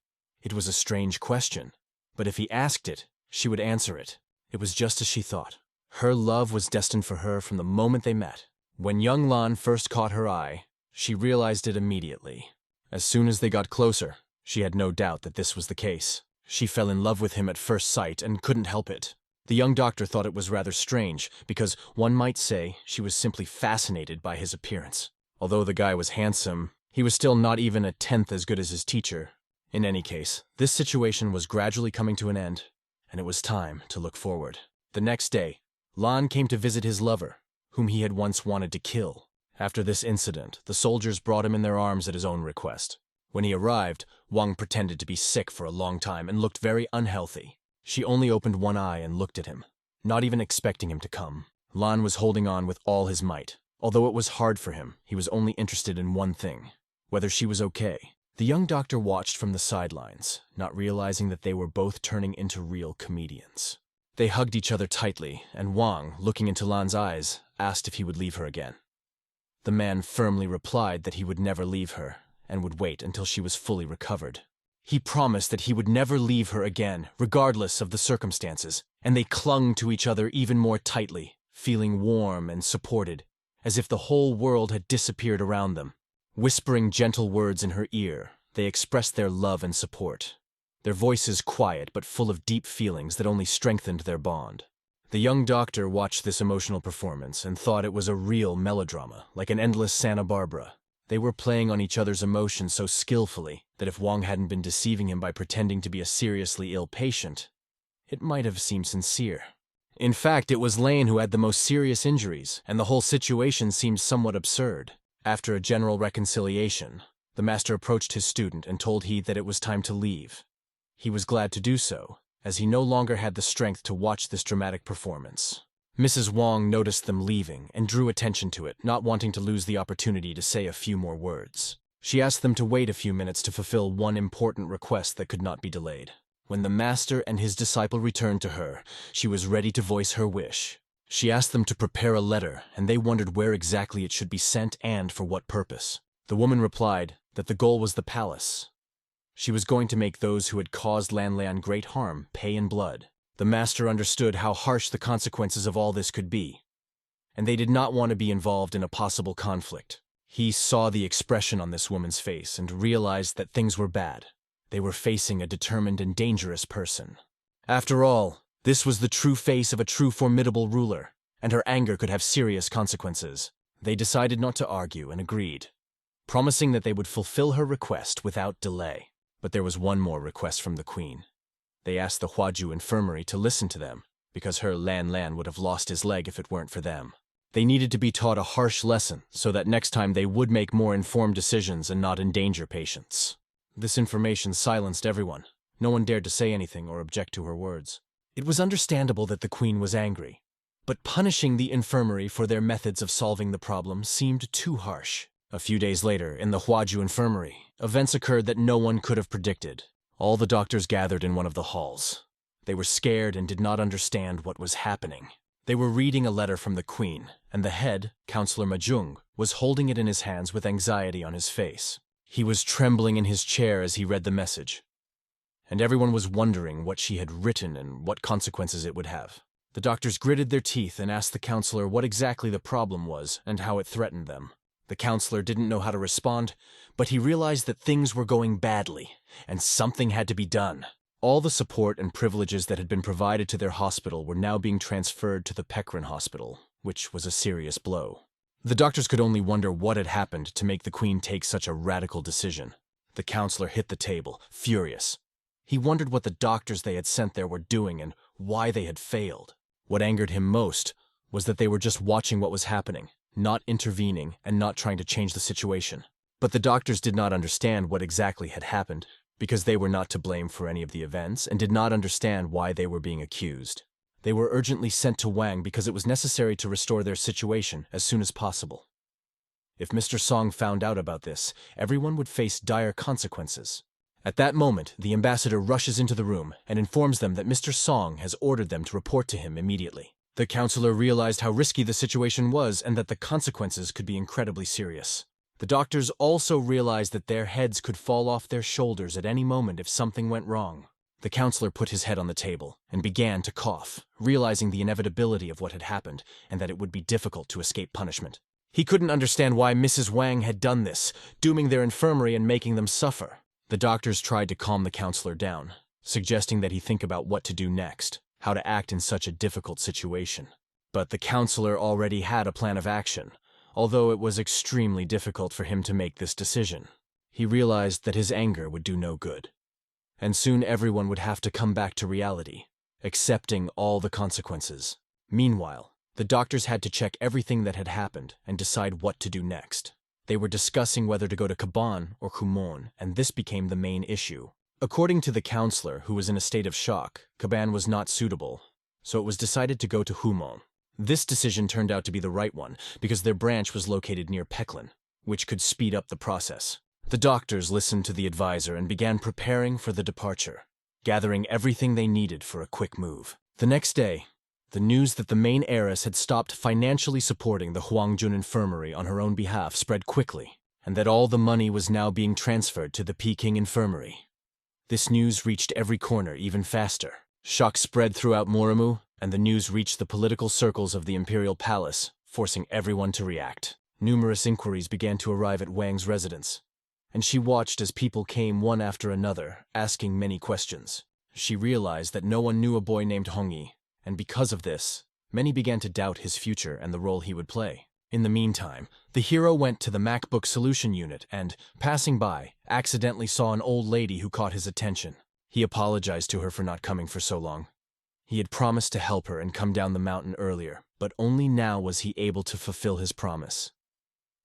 It was a strange question, but if he asked it, she would answer it. It was just as she thought. Her love was destined for her from the moment they met. When young Lan first caught her eye, she realized it immediately. As soon as they got closer, she had no doubt that this was the case. She fell in love with him at first sight and couldn't help it. The young doctor thought it was rather strange, because one might say she was simply fascinated by his appearance. Although the guy was handsome, he was still not even a tenth as good as his teacher. In any case, this situation was gradually coming to an end, and it was time to look forward. The next day, Lan came to visit his lover, whom he had once wanted to kill. After this incident, the soldiers brought him in their arms at his own request. When he arrived, Wang pretended to be sick for a long time and looked very unhealthy. She only opened one eye and looked at him, not even expecting him to come. Lan was holding on with all his might. Although it was hard for him, he was only interested in one thing, whether she was okay. The young doctor watched from the sidelines, not realizing that they were both turning into real comedians. They hugged each other tightly, and Wang, looking into Lan's eyes, asked if he would leave her again. The man firmly replied that he would never leave her, and would wait until she was fully recovered. He promised that he would never leave her again, regardless of the circumstances, and they clung to each other even more tightly, feeling warm and supported, as if the whole world had disappeared around them. Whispering gentle words in her ear, they expressed their love and support. Their voices quiet but full of deep feelings that only strengthened their bond. The young doctor watched this emotional performance and thought it was a real melodrama, like an endless Santa Barbara. They were playing on each other's emotions so skillfully that if Wang hadn't been deceiving him by pretending to be a seriously ill patient, it might have seemed sincere. In fact, it was Lane who had the most serious injuries, and the whole situation seemed somewhat absurd. After a general reconciliation, the master approached his student and told he that it was time to leave. He was glad to do so, as he no longer had the strength to watch this dramatic performance. Mrs. Wong noticed them leaving and drew attention to it, not wanting to lose the opportunity to say a few more words. She asked them to wait a few minutes to fulfill one important request that could not be delayed. When the master and his disciple returned to her, she was ready to voice her wish. She asked them to prepare a letter, and they wondered where exactly it should be sent and for what purpose. The woman replied that the goal was the palace. She was going to make those who had caused Lanlan great harm pay in blood. The master understood how harsh the consequences of all this could be, and they did not want to be involved in a possible conflict. He saw the expression on this woman's face and realized that things were bad. They were facing a determined and dangerous person. After all, this was the true face of a true formidable ruler, and her anger could have serious consequences. They decided not to argue and agreed, promising that they would fulfill her request without delay. But there was one more request from the queen. They asked the Huaju infirmary to listen to them, because her Lan would have lost his leg if it weren't for them. They needed to be taught a harsh lesson so that next time they would make more informed decisions and not endanger patients. This information silenced everyone. No one dared to say anything or object to her words. It was understandable that the queen was angry, but punishing the infirmary for their methods of solving the problem seemed too harsh. A few days later, in the Huaju infirmary, events occurred that no one could have predicted. All the doctors gathered in one of the halls. They were scared and did not understand what was happening. They were reading a letter from the queen, and the head, Counselor Mahjong, was holding it in his hands with anxiety on his face. He was trembling in his chair as he read the message, and everyone was wondering what she had written and what consequences it would have. The doctors gritted their teeth and asked the counselor what exactly the problem was and how it threatened them. The counselor didn't know how to respond, but he realized that things were going badly, and something had to be done. All the support and privileges that had been provided to their hospital were now being transferred to the Peck hospital, which was a serious blow. The doctors could only wonder what had happened to make the queen take such a radical decision. The counselor hit the table, furious. He wondered what the doctors they had sent there were doing and why they had failed. What angered him most was that they were just watching what was happening, not intervening and not trying to change the situation. But the doctors did not understand what exactly had happened, because they were not to blame for any of the events and did not understand why they were being accused. They were urgently sent to Wang because it was necessary to restore their situation as soon as possible. If Mr. Song found out about this, everyone would face dire consequences. At that moment, the ambassador rushes into the room and informs them that Mr. Song has ordered them to report to him immediately. The counselor realized how risky the situation was and that the consequences could be incredibly serious. The doctors also realized that their heads could fall off their shoulders at any moment if something went wrong. The counselor put his head on the table and began to cough, realizing the inevitability of what had happened and that it would be difficult to escape punishment. He couldn't understand why Mrs. Wang had done this, dooming their infirmary and making them suffer. The doctors tried to calm the counselor down, suggesting that he think about what to do next, how to act in such a difficult situation. But the counselor already had a plan of action, although it was extremely difficult for him to make this decision. He realized that his anger would do no good, and soon everyone would have to come back to reality, accepting all the consequences. Meanwhile, the doctors had to check everything that had happened and decide what to do next. They were discussing whether to go to Caban or Kumon, and this became the main issue. According to the counselor, who was in a state of shock, Caban was not suitable, so it was decided to go to Humon. This decision turned out to be the right one, because their branch was located near Peklin, which could speed up the process. The doctors listened to the advisor and began preparing for the departure, gathering everything they needed for a quick move. The next day, the news that the main heiress had stopped financially supporting the Huangjun Infirmary on her own behalf spread quickly, and that all the money was now being transferred to the Peking Infirmary. This news reached every corner even faster. Shock spread throughout Morimu, and the news reached the political circles of the Imperial Palace, forcing everyone to react. Numerous inquiries began to arrive at Wang's residence, and she watched as people came one after another, asking many questions. She realized that no one knew a boy named Hongyi, and because of this, many began to doubt his future and the role he would play. In the meantime, the hero went to the MacBook Solution Unit and, passing by, accidentally saw an old lady who caught his attention. He apologized to her for not coming for so long. He had promised to help her and come down the mountain earlier, but only now was he able to fulfill his promise.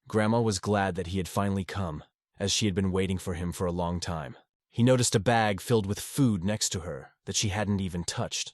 Grandma was glad that he had finally come, as she had been waiting for him for a long time. He noticed a bag filled with food next to her that she hadn't even touched.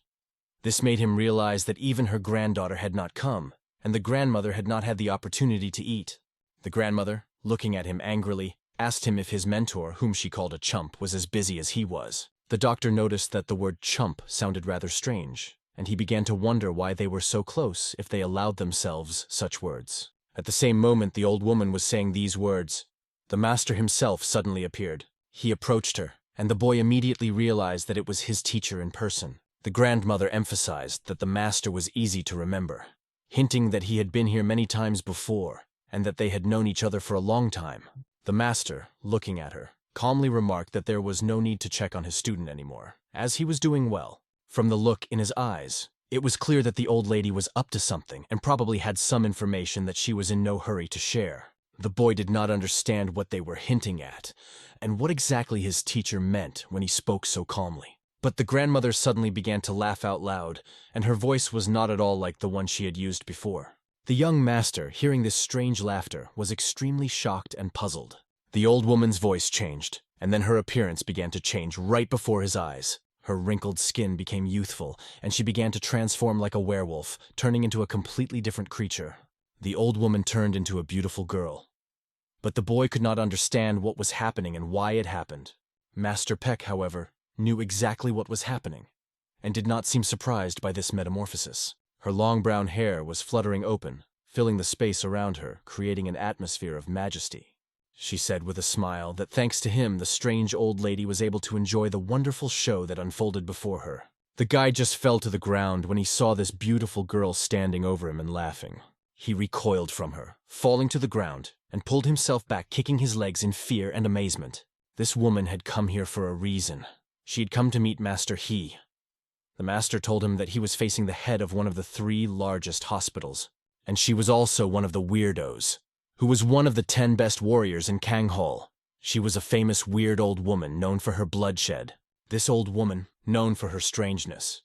This made him realize that even her granddaughter had not come, and the grandmother had not had the opportunity to eat. The grandmother, looking at him angrily, asked him if his mentor, whom she called a chump, was as busy as he was. The doctor noticed that the word chump sounded rather strange, and he began to wonder why they were so close if they allowed themselves such words. At the same moment the old woman was saying these words, the master himself suddenly appeared. He approached her, and the boy immediately realized that it was his teacher in person. The grandmother emphasized that the master was easy to remember, hinting that he had been here many times before, and that they had known each other for a long time. The master, looking at her, calmly remarked that there was no need to check on his student anymore, as he was doing well. From the look in his eyes, it was clear that the old lady was up to something and probably had some information that she was in no hurry to share. The boy did not understand what they were hinting at, and what exactly his teacher meant when he spoke so calmly. But the grandmother suddenly began to laugh out loud, and her voice was not at all like the one she had used before. The young master, hearing this strange laughter, was extremely shocked and puzzled. The old woman's voice changed, and then her appearance began to change right before his eyes. Her wrinkled skin became youthful, and she began to transform like a werewolf, turning into a completely different creature. The old woman turned into a beautiful girl. But the boy could not understand what was happening and why it happened. Master Peck, however, knew exactly what was happening, and did not seem surprised by this metamorphosis. Her long brown hair was fluttering open, filling the space around her, creating an atmosphere of majesty. She said with a smile that thanks to him the strange old lady was able to enjoy the wonderful show that unfolded before her. The guy just fell to the ground when he saw this beautiful girl standing over him and laughing. He recoiled from her, falling to the ground, and pulled himself back, kicking his legs in fear and amazement. This woman had come here for a reason. She had come to meet Master He. The master told him that he was facing the head of one of the 3 largest hospitals, and she was also one of the weirdos, who was one of the 10 best warriors in Kanghol. She was a famous weird old woman known for her bloodshed. This old woman, known for her strangeness,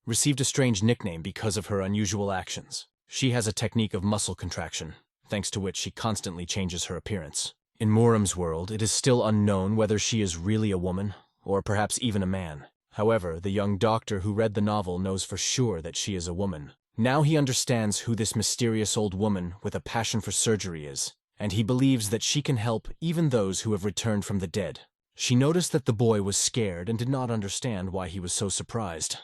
received a strange nickname because of her unusual actions. She has a technique of muscle contraction, thanks to which she constantly changes her appearance. In Muram's world, it is still unknown whether she is really a woman, or perhaps even a man. However, the young doctor who read the novel knows for sure that she is a woman. Now he understands who this mysterious old woman with a passion for surgery is, and he believes that she can help even those who have returned from the dead. She noticed that the boy was scared and did not understand why he was so surprised.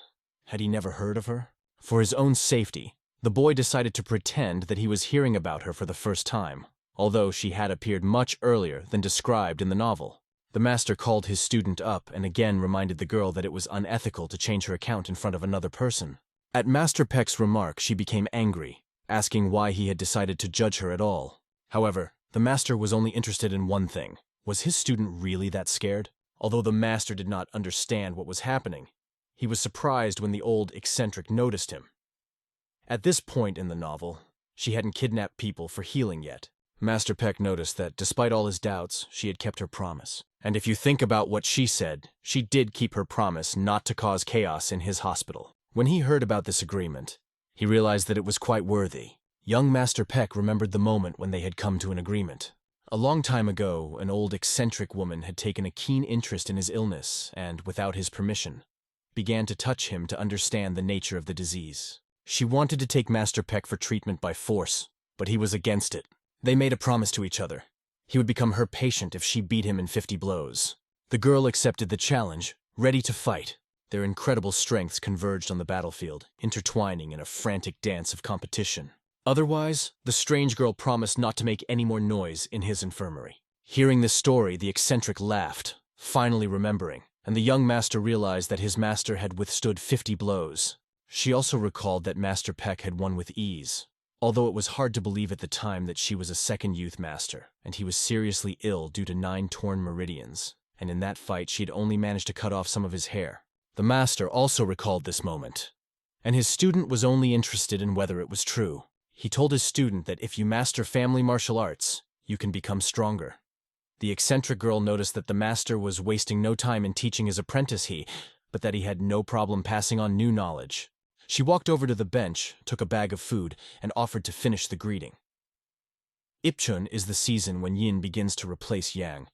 Had he never heard of her? For his own safety, the boy decided to pretend that he was hearing about her for the first time, although she had appeared much earlier than described in the novel. The master called his student up and again reminded the girl that it was unethical to change her account in front of another person. At Master Peck's remark, she became angry, asking why he had decided to judge her at all. However, the master was only interested in one thing. Was his student really that scared? Although the master did not understand what was happening, he was surprised when the old eccentric noticed him. At this point in the novel, she hadn't kidnapped people for healing yet. Master Peck noticed that, despite all his doubts, she had kept her promise. And if you think about what she said, she did keep her promise not to cause chaos in his hospital. When he heard about this agreement, he realized that it was quite worthy. Young Master Peck remembered the moment when they had come to an agreement. A long time ago, an old eccentric woman had taken a keen interest in his illness and, without his permission, began to touch him to understand the nature of the disease. She wanted to take Master Peck for treatment by force, but he was against it. They made a promise to each other. He would become her patient if she beat him in 50 blows. The girl accepted the challenge, ready to fight. Their incredible strengths converged on the battlefield, intertwining in a frantic dance of competition. Otherwise, the strange girl promised not to make any more noise in his infirmary. Hearing this story, the eccentric laughed, finally remembering, and the young master realized that his master had withstood 50 blows. She also recalled that Master Peck had won with ease, although it was hard to believe at the time that she was a second youth master, and he was seriously ill due to 9 torn meridians, and in that fight she had only managed to cut off some of his hair. The master also recalled this moment, and his student was only interested in whether it was true. He told his student that if you master family martial arts, you can become stronger. The eccentric girl noticed that the master was wasting no time in teaching his apprentice but that he had no problem passing on new knowledge. She walked over to the bench, took a bag of food, and offered to finish the greeting. Ipchun is the season when yin begins to replace yang,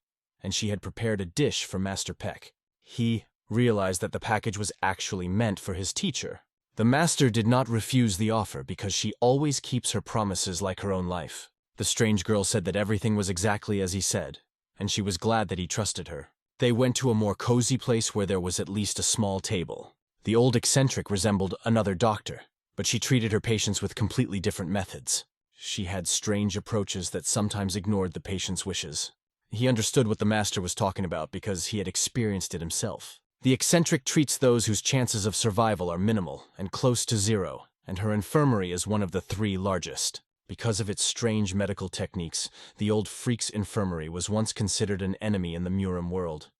and she had prepared a dish for Master Peck. He realized that the package was actually meant for his teacher, The master did not refuse the offer because she always keeps her promises like her own life. The strange girl said that everything was exactly as he said, and she was glad that he trusted her. They went to a more cozy place where there was at least a small table. The old eccentric resembled another doctor, but she treated her patients with completely different methods. She had strange approaches that sometimes ignored the patient's wishes. He understood what the master was talking about because he had experienced it himself. The eccentric treats those whose chances of survival are minimal and close to zero, and her infirmary is one of the 3 largest. Because of its strange medical techniques, the old freak's infirmary was once considered an enemy in the Murim world.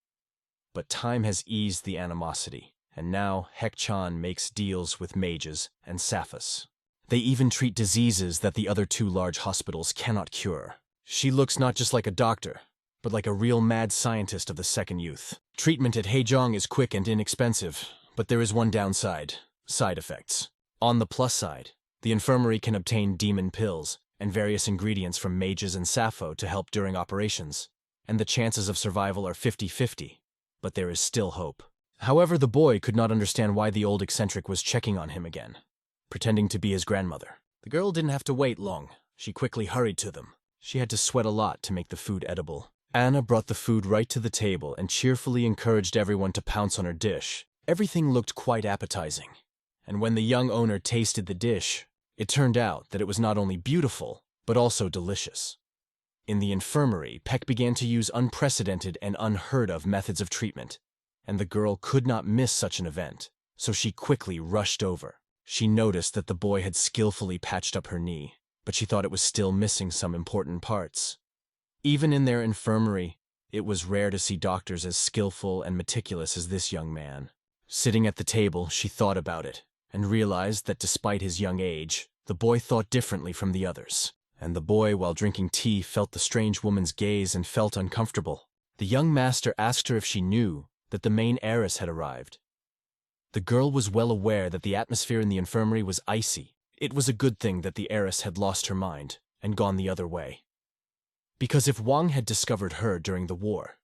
But time has eased the animosity, and now Hek-chan makes deals with mages and Saphas. They even treat diseases that the other 2 large hospitals cannot cure. She looks not just like a doctor, but like a real mad scientist of the second youth. Treatment at Haejong is quick and inexpensive, but there is one downside: side effects. On the plus side, the infirmary can obtain demon pills and various ingredients from mages and Sappho to help during operations, and the chances of survival are 50-50, but there is still hope. However, the boy could not understand why the old eccentric was checking on him again, pretending to be his grandmother. The girl didn't have to wait long. She quickly hurried to them. She had to sweat a lot to make the food edible. Anna brought the food right to the table and cheerfully encouraged everyone to pounce on her dish. Everything looked quite appetizing, and when the young owner tasted the dish, it turned out that it was not only beautiful, but also delicious. In the infirmary, Peck began to use unprecedented and unheard-of methods of treatment, and the girl could not miss such an event, so she quickly rushed over. She noticed that the boy had skillfully patched up her knee, but she thought it was still missing some important parts. Even in their infirmary, it was rare to see doctors as skillful and meticulous as this young man. Sitting at the table, she thought about it, and realized that despite his young age, the boy thought differently from the others. And the boy, while drinking tea, felt the strange woman's gaze and felt uncomfortable. The young master asked her if she knew that the main heiress had arrived. The girl was well aware that the atmosphere in the infirmary was icy. It was a good thing that the heiress had lost her mind and gone the other way. Because if Wang had discovered her during the war,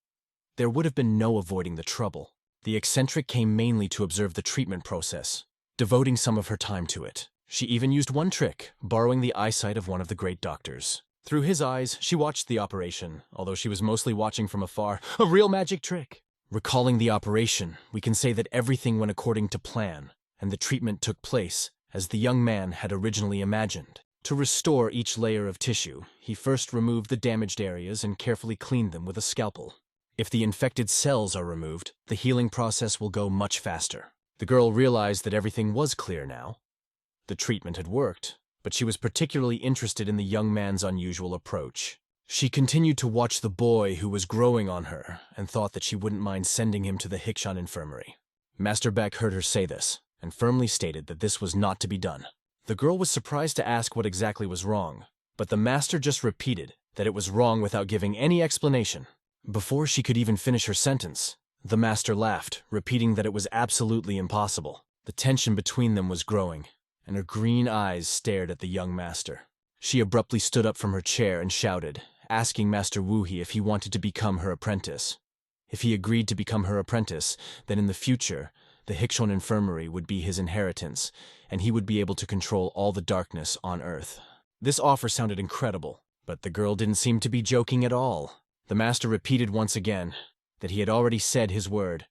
there would have been no avoiding the trouble. The eccentric came mainly to observe the treatment process, devoting some of her time to it. She even used one trick, borrowing the eyesight of one of the great doctors. Through his eyes, she watched the operation, although she was mostly watching from afar. A real magic trick! Recalling the operation, we can say that everything went according to plan, and the treatment took place as the young man had originally imagined. To restore each layer of tissue, he first removed the damaged areas and carefully cleaned them with a scalpel. If the infected cells are removed, the healing process will go much faster. The girl realized that everything was clear now. The treatment had worked, but she was particularly interested in the young man's unusual approach. She continued to watch the boy who was growing on her and thought that she wouldn't mind sending him to the Hek-chan infirmary. Master Beck heard her say this and firmly stated that this was not to be done. The girl was surprised to ask what exactly was wrong, but the master just repeated that it was wrong without giving any explanation. Before she could even finish her sentence, the master laughed, repeating that it was absolutely impossible. The tension between them was growing, and her green eyes stared at the young master. She abruptly stood up from her chair and shouted, asking Master Wuhi if he wanted to become her apprentice. If he agreed to become her apprentice, then in the future, the Hek-chan infirmary would be his inheritance, and he would be able to control all the darkness on Earth. This offer sounded incredible, but the girl didn't seem to be joking at all. The master repeated once again that he had already said his word.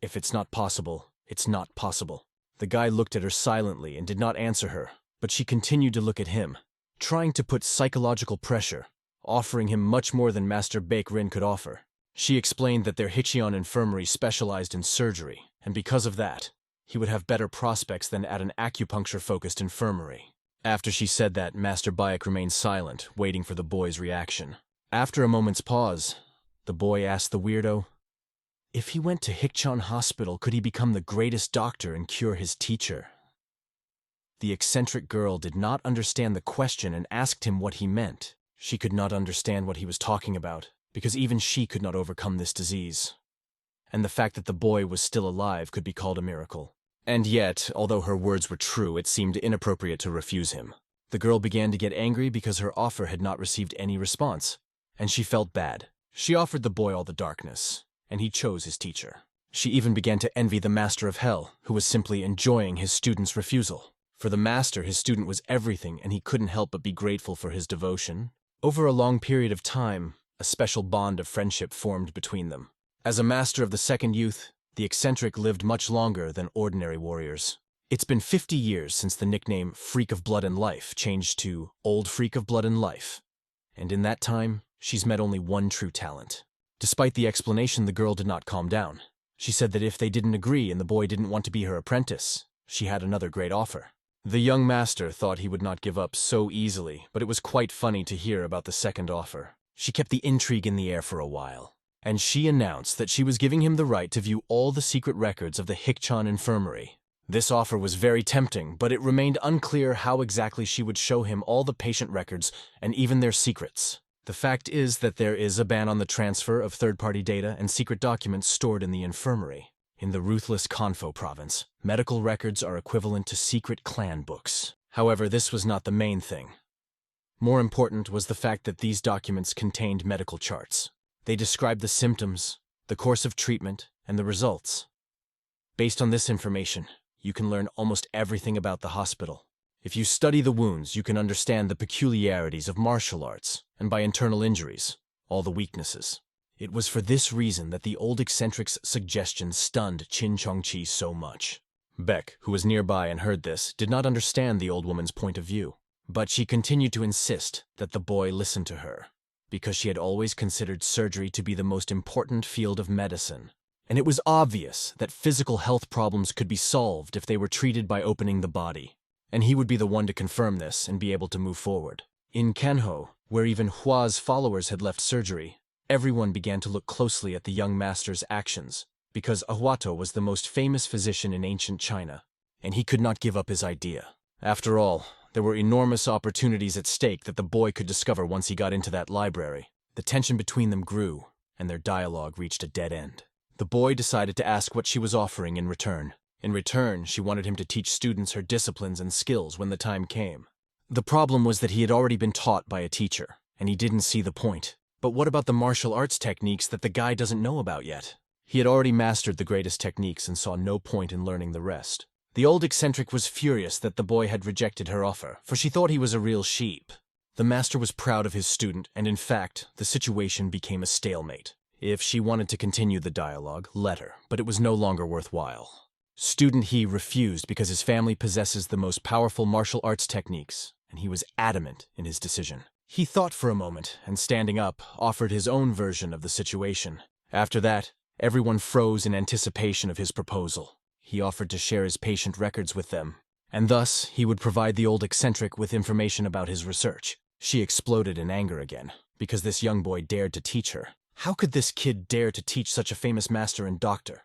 If it's not possible, it's not possible. The guy looked at her silently and did not answer her, but she continued to look at him, trying to put psychological pressure, offering him much more than Master Baek-rin could offer. She explained that their Hek-chan infirmary specialized in surgery, and because of that, he would have better prospects than at an acupuncture-focused infirmary. After she said that, Master Bayek remained silent, waiting for the boy's reaction. After a moment's pause, the boy asked the weirdo, if he went to Hek-chan Hospital, could he become the greatest doctor and cure his teacher? The eccentric girl did not understand the question and asked him what he meant. She could not understand what he was talking about, because even she could not overcome this disease. And the fact that the boy was still alive could be called a miracle. And yet, although her words were true, it seemed inappropriate to refuse him. The girl began to get angry because her offer had not received any response, and she felt bad. She offered the boy all the darkness, and he chose his teacher. She even began to envy the Master of Hell, who was simply enjoying his student's refusal. For the Master, his student was everything, and he couldn't help but be grateful for his devotion. Over a long period of time, a special bond of friendship formed between them. As a master of the second youth, the eccentric lived much longer than ordinary warriors. It's been 50 years since the nickname Freak of Blood and Life changed to Old Freak of Blood and Life. And in that time, she's met only one true talent. Despite the explanation, the girl did not calm down. She said that if they didn't agree and the boy didn't want to be her apprentice, she had another great offer. The young master thought he would not give up so easily, but it was quite funny to hear about the second offer. She kept the intrigue in the air for a while, and she announced that she was giving him the right to view all the secret records of the Hikchan infirmary. This offer was very tempting, but it remained unclear how exactly she would show him all the patient records and even their secrets. The fact is that there is a ban on the transfer of third-party data and secret documents stored in the infirmary. In the ruthless Confo province, medical records are equivalent to secret clan books. However, this was not the main thing. More important was the fact that these documents contained medical charts. They described the symptoms, the course of treatment, and the results. Based on this information, you can learn almost everything about the hospital. If you study the wounds, you can understand the peculiarities of martial arts, and by internal injuries, all the weaknesses. It was for this reason that the old eccentric's suggestion stunned Qin Chongqi so much. Peck, who was nearby and heard this, did not understand the old woman's point of view, but she continued to insist that the boy listen to her, because she had always considered surgery to be the most important field of medicine. And it was obvious that physical health problems could be solved if they were treated by opening the body, and he would be the one to confirm this and be able to move forward. In Canho, where even Hua's followers had left surgery, everyone began to look closely at the young master's actions, because Ahuato was the most famous physician in ancient China, and he could not give up his idea. After all, there were enormous opportunities at stake that the boy could discover once he got into that library. The tension between them grew, and their dialogue reached a dead end. The boy decided to ask what she was offering in return. In return, she wanted him to teach students her disciplines and skills when the time came. The problem was that he had already been taught by a teacher, and he didn't see the point. But what about the martial arts techniques that the guy doesn't know about yet? He had already mastered the greatest techniques and saw no point in learning the rest. The old eccentric was furious that the boy had rejected her offer, for she thought he was a real sheep. The master was proud of his student, and in fact, the situation became a stalemate. If she wanted to continue the dialogue, let her, but it was no longer worthwhile. Student He refused because his family possesses the most powerful martial arts techniques, and he was adamant in his decision. He thought for a moment, and standing up, offered his own version of the situation. After that, everyone froze in anticipation of his proposal. He offered to share his patient records with them, and thus he would provide the old eccentric with information about his research. She exploded in anger again, because this young boy dared to teach her. How could this kid dare to teach such a famous master and doctor?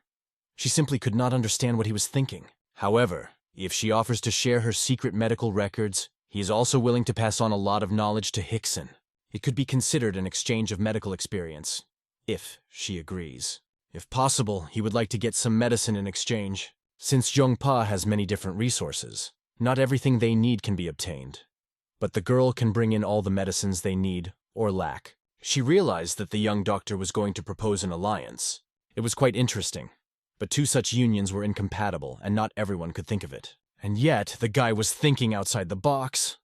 She simply could not understand what he was thinking. However, if she offers to share her secret medical records, he is also willing to pass on a lot of knowledge to Hickson. It could be considered an exchange of medical experience, if she agrees. If possible, he would like to get some medicine in exchange. Since Zhongpa has many different resources, not everything they need can be obtained. But the girl can bring in all the medicines they need or lack. She realized that the young doctor was going to propose an alliance. It was quite interesting, but two such unions were incompatible and not everyone could think of it. And yet, the guy was thinking outside the box.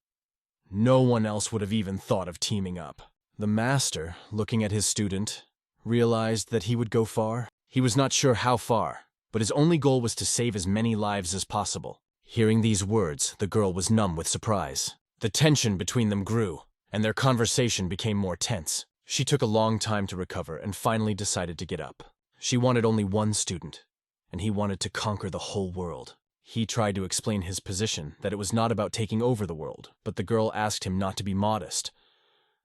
No one else would have even thought of teaming up. The master, looking at his student, realized that he would go far. He was not sure how far, but his only goal was to save as many lives as possible. Hearing these words, the girl was numb with surprise. The tension between them grew, and their conversation became more tense. She took a long time to recover and finally decided to get up. She wanted only one student, and he wanted to conquer the whole world. He tried to explain his position, that it was not about taking over the world, but the girl asked him not to be modest.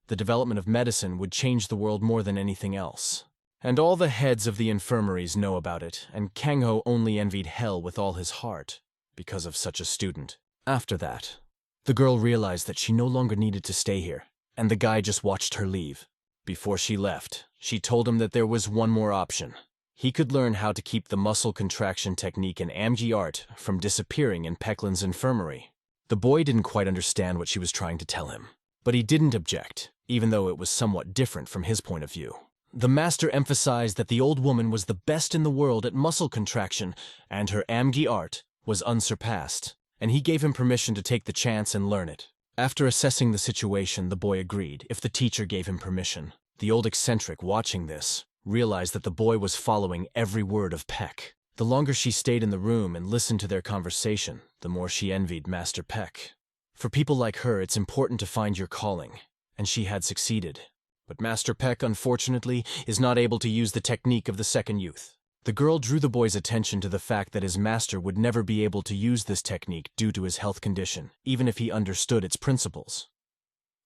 The development of medicine would change the world more than anything else. And all the heads of the infirmaries know about it, and Kangho only envied hell with all his heart because of such a student. After that, the girl realized that she no longer needed to stay here, and the guy just watched her leave. Before she left, she told him that there was one more option. He could learn how to keep the muscle contraction technique in Amji art from disappearing in Pecklin's infirmary. The boy didn't quite understand what she was trying to tell him, but he didn't object, even though it was somewhat different from his point of view. The master emphasized that the old woman was the best in the world at muscle contraction, and her amgi art was unsurpassed, and he gave him permission to take the chance and learn it. After assessing the situation, the boy agreed, if the teacher gave him permission. The old eccentric, watching this, realized that the boy was following every word of Peck. The longer she stayed in the room and listened to their conversation, the more she envied Master Peck. For people like her, it's important to find your calling, and she had succeeded. But Master Peck, unfortunately, is not able to use the technique of the second youth. The girl drew the boy's attention to the fact that his master would never be able to use this technique due to his health condition, even if he understood its principles.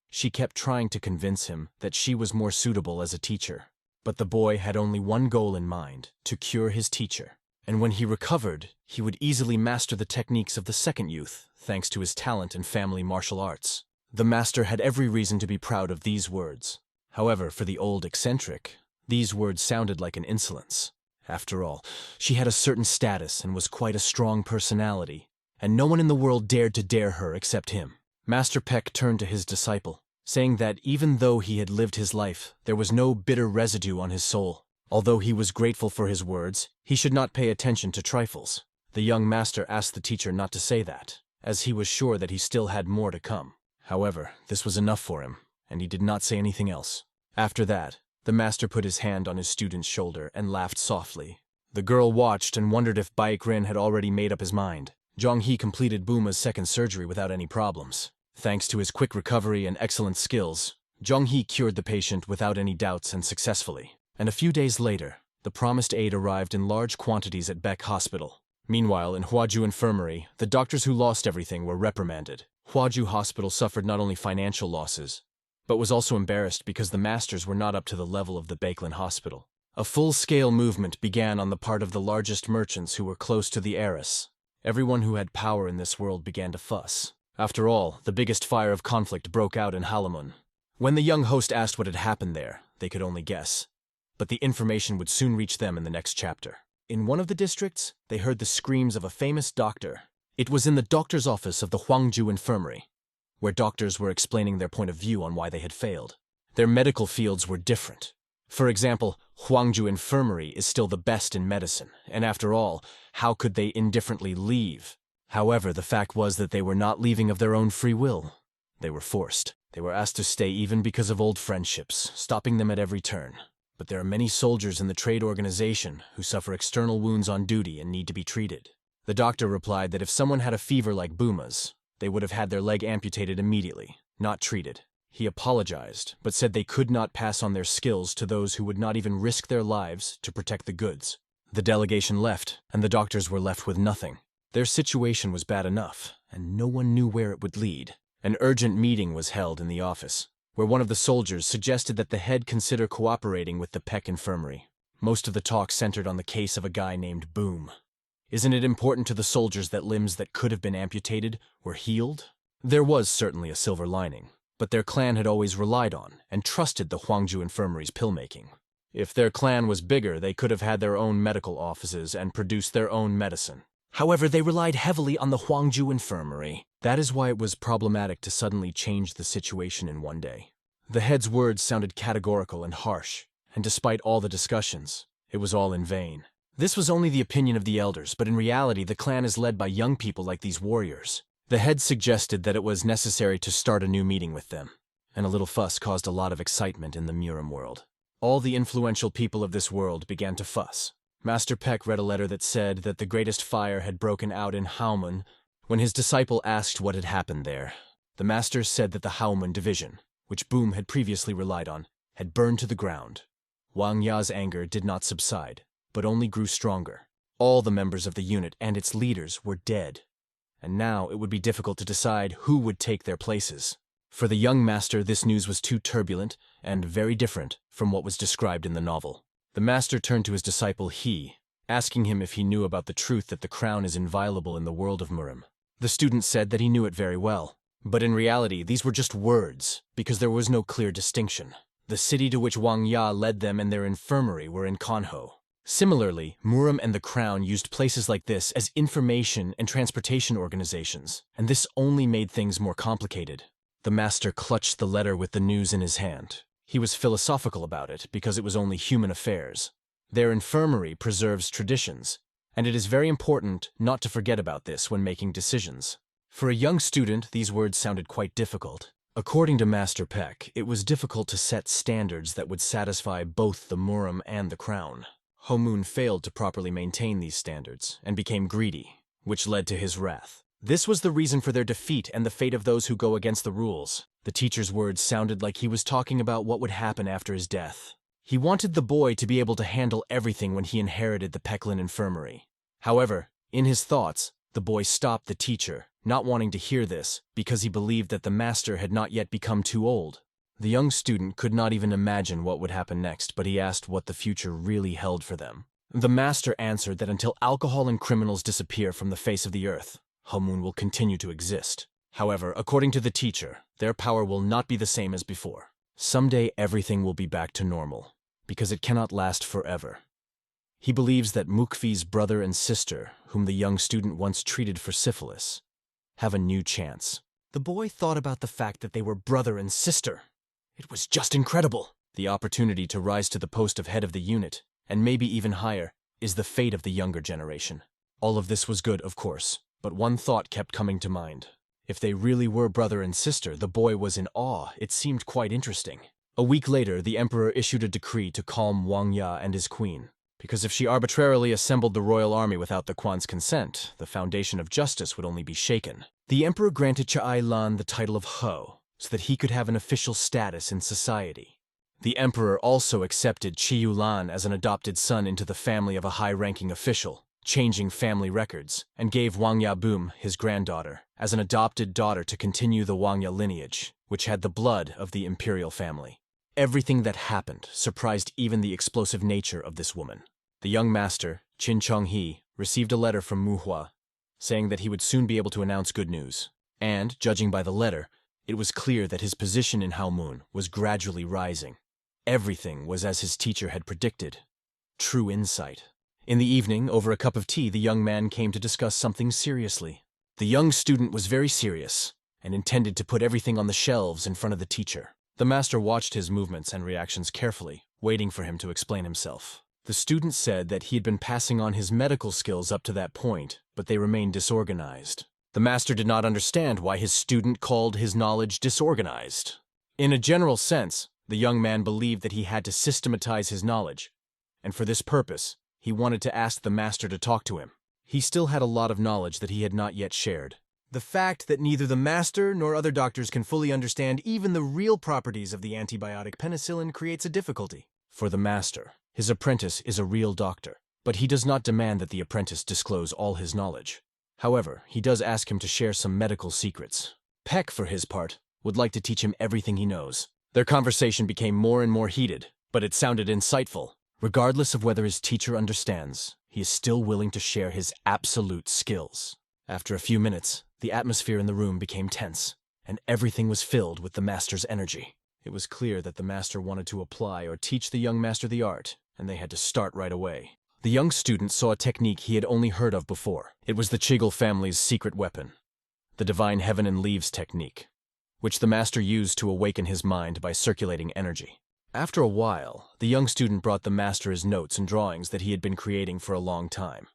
She kept trying to convince him that she was more suitable as a teacher. But the boy had only one goal in mind, to cure his teacher. And when he recovered, he would easily master the techniques of the second youth, thanks to his talent in family martial arts. The master had every reason to be proud of these words. However, for the old eccentric, these words sounded like an insolence. After all, she had a certain status and was quite a strong personality, and no one in the world dared to dare her except him. Master Peck turned to his disciple, saying that even though he had lived his life, there was no bitter residue on his soul. Although he was grateful for his words, he should not pay attention to trifles. The young master asked the teacher not to say that, as he was sure that he still had more to come. However, this was enough for him, and he did not say anything else. After that, the master put his hand on his student's shoulder and laughed softly. The girl watched and wondered if Baekrin had already made up his mind. Zhang-He completed Buma's second surgery without any problems. Thanks to his quick recovery and excellent skills, Zhang-He cured the patient without any doubts and successfully. And a few days later, the promised aid arrived in large quantities at Peck Hospital. Meanwhile, in Huaju Infirmary, the doctors who lost everything were reprimanded. Huaju Hospital suffered not only financial losses, but was also embarrassed because the masters were not up to the level of the Baeklin Hospital. A full-scale movement began on the part of the largest merchants who were close to the heiress. Everyone who had power in this world began to fuss. After all, the biggest fire of conflict broke out in Halamun. When the young host asked what had happened there, they could only guess. But the information would soon reach them in the next chapter. In one of the districts, they heard the screams of a famous doctor. It was in the doctor's office of the Huangju Infirmary, where doctors were explaining their point of view on why they had failed. Their medical fields were different. For example, Huangju Infirmary is still the best in medicine, and after all, how could they indifferently leave? However, the fact was that they were not leaving of their own free will. They were forced. They were asked to stay even because of old friendships, stopping them at every turn. But there are many soldiers in the trade organization who suffer external wounds on duty and need to be treated. The doctor replied that if someone had a fever like Buma's, they would have had their leg amputated immediately, not treated. He apologized, but said they could not pass on their skills to those who would not even risk their lives to protect the goods. The delegation left, and the doctors were left with nothing. Their situation was bad enough, and no one knew where it would lead. An urgent meeting was held in the office, where one of the soldiers suggested that the head consider cooperating with the Peck Infirmary. Most of the talk centered on the case of a guy named Boom. Isn't it important to the soldiers that limbs that could have been amputated were healed? There was certainly a silver lining, but their clan had always relied on and trusted the Huangju Infirmary's pill-making. If their clan was bigger, they could have had their own medical offices and produced their own medicine. However, they relied heavily on the Huangju Infirmary. That is why it was problematic to suddenly change the situation in one day. The head's words sounded categorical and harsh, and despite all the discussions, it was all in vain. This was only the opinion of the elders, but in reality the clan is led by young people like these warriors. The head suggested that it was necessary to start a new meeting with them, and a little fuss caused a lot of excitement in the Murim world. All the influential people of this world began to fuss. Master Peck read a letter that said that the greatest fire had broken out in Haumun. When his disciple asked what had happened there, the master said that the Haumun division, which Boom had previously relied on, had burned to the ground. Wang Ya's anger did not subside, but only grew stronger. All the members of the unit and its leaders were dead, and now it would be difficult to decide who would take their places. For the young master, this news was too turbulent and very different from what was described in the novel. The master turned to his disciple He, asking him if he knew about the truth that the crown is inviolable in the world of Murim. The student said that he knew it very well, but in reality these were just words, because there was no clear distinction. The city to which Wang Ya led them and their infirmary were in Kanho. Similarly, Murim and the crown used places like this as information and transportation organizations, and this only made things more complicated. The master clutched the letter with the news in his hand. He was philosophical about it because it was only human affairs. Their infirmary preserves traditions, and it is very important not to forget about this when making decisions. For a young student, these words sounded quite difficult. According to Master Peck, it was difficult to set standards that would satisfy both the Murim and the Crown. Homun failed to properly maintain these standards and became greedy, which led to his wrath. This was the reason for their defeat and the fate of those who go against the rules. The teacher's words sounded like he was talking about what would happen after his death. He wanted the boy to be able to handle everything when he inherited the Pecklin infirmary. However, in his thoughts, the boy stopped the teacher, not wanting to hear this because he believed that the master had not yet become too old. The young student could not even imagine what would happen next, but he asked what the future really held for them. The master answered that until alcohol and criminals disappear from the face of the earth, Homun will continue to exist. However, according to the teacher, their power will not be the same as before. Someday everything will be back to normal, because it cannot last forever. He believes that Mukfi's brother and sister, whom the young student once treated for syphilis, have a new chance. The boy thought about the fact that they were brother and sister. It was just incredible. The opportunity to rise to the post of head of the unit, and maybe even higher, is the fate of the younger generation. All of this was good, of course, but one thought kept coming to mind. If they really were brother and sister, the boy was in awe. It seemed quite interesting. A week later, the emperor issued a decree to calm Wang Ya and his queen, because if she arbitrarily assembled the royal army without the Quan's consent, the foundation of justice would only be shaken. The emperor granted Cha'ai Lan the title of Ho, so that he could have an official status in society. The emperor also accepted Chiyu Lan as an adopted son into the family of a high-ranking official, changing family records, and gave Wang Ya Boom, his granddaughter, as an adopted daughter to continue the Wang Ya lineage, which had the blood of the imperial family. Everything that happened surprised even the explosive nature of this woman. The young master, Qin Chong-hee, received a letter from Manhwa, saying that he would soon be able to announce good news. And, judging by the letter, it was clear that his position in Haomun was gradually rising. Everything was as his teacher had predicted. True insight. In the evening, over a cup of tea, the young man came to discuss something seriously. The young student was very serious, and intended to put everything on the shelves in front of the teacher. The master watched his movements and reactions carefully, waiting for him to explain himself. The student said that he had been passing on his medical skills up to that point, but they remained disorganized. The master did not understand why his student called his knowledge disorganized. In a general sense, the young man believed that he had to systematize his knowledge, and for this purpose, he wanted to ask the master to talk to him. He still had a lot of knowledge that he had not yet shared. The fact that neither the master nor other doctors can fully understand even the real properties of the antibiotic penicillin creates a difficulty. For the master, his apprentice is a real doctor, but he does not demand that the apprentice disclose all his knowledge. However, he does ask him to share some medical secrets. Peck, for his part, would like to teach him everything he knows. Their conversation became more and more heated, but it sounded insightful. Regardless of whether his teacher understands, he is still willing to share his absolute skills. After a few minutes, the atmosphere in the room became tense, and everything was filled with the master's energy. It was clear that the master wanted to apply or teach the young master the art, and they had to start right away. The young student saw a technique he had only heard of before. It was the Chigel family's secret weapon, the Divine Heaven and Leaves technique, which the master used to awaken his mind by circulating energy. After a while, the young student brought the master his notes and drawings that he had been creating for a long time.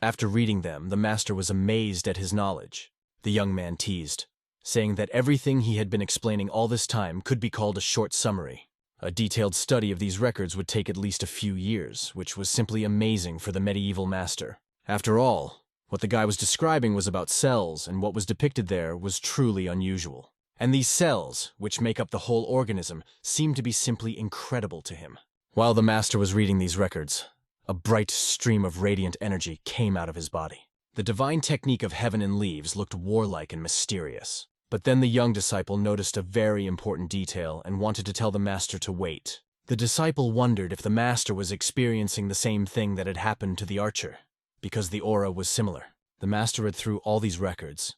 After reading them, the master was amazed at his knowledge. The young man teased, saying that everything he had been explaining all this time could be called a short summary. A detailed study of these records would take at least a few years, which was simply amazing for the medieval master. After all, what the guy was describing was about cells, and what was depicted there was truly unusual. And these cells, which make up the whole organism, seemed to be simply incredible to him. While the master was reading these records, a bright stream of radiant energy came out of his body. The divine technique of Heaven and Leaves looked warlike and mysterious. But then the young disciple noticed a very important detail and wanted to tell the master to wait. The disciple wondered if the master was experiencing the same thing that had happened to the archer, because the aura was similar. The master read through all these records,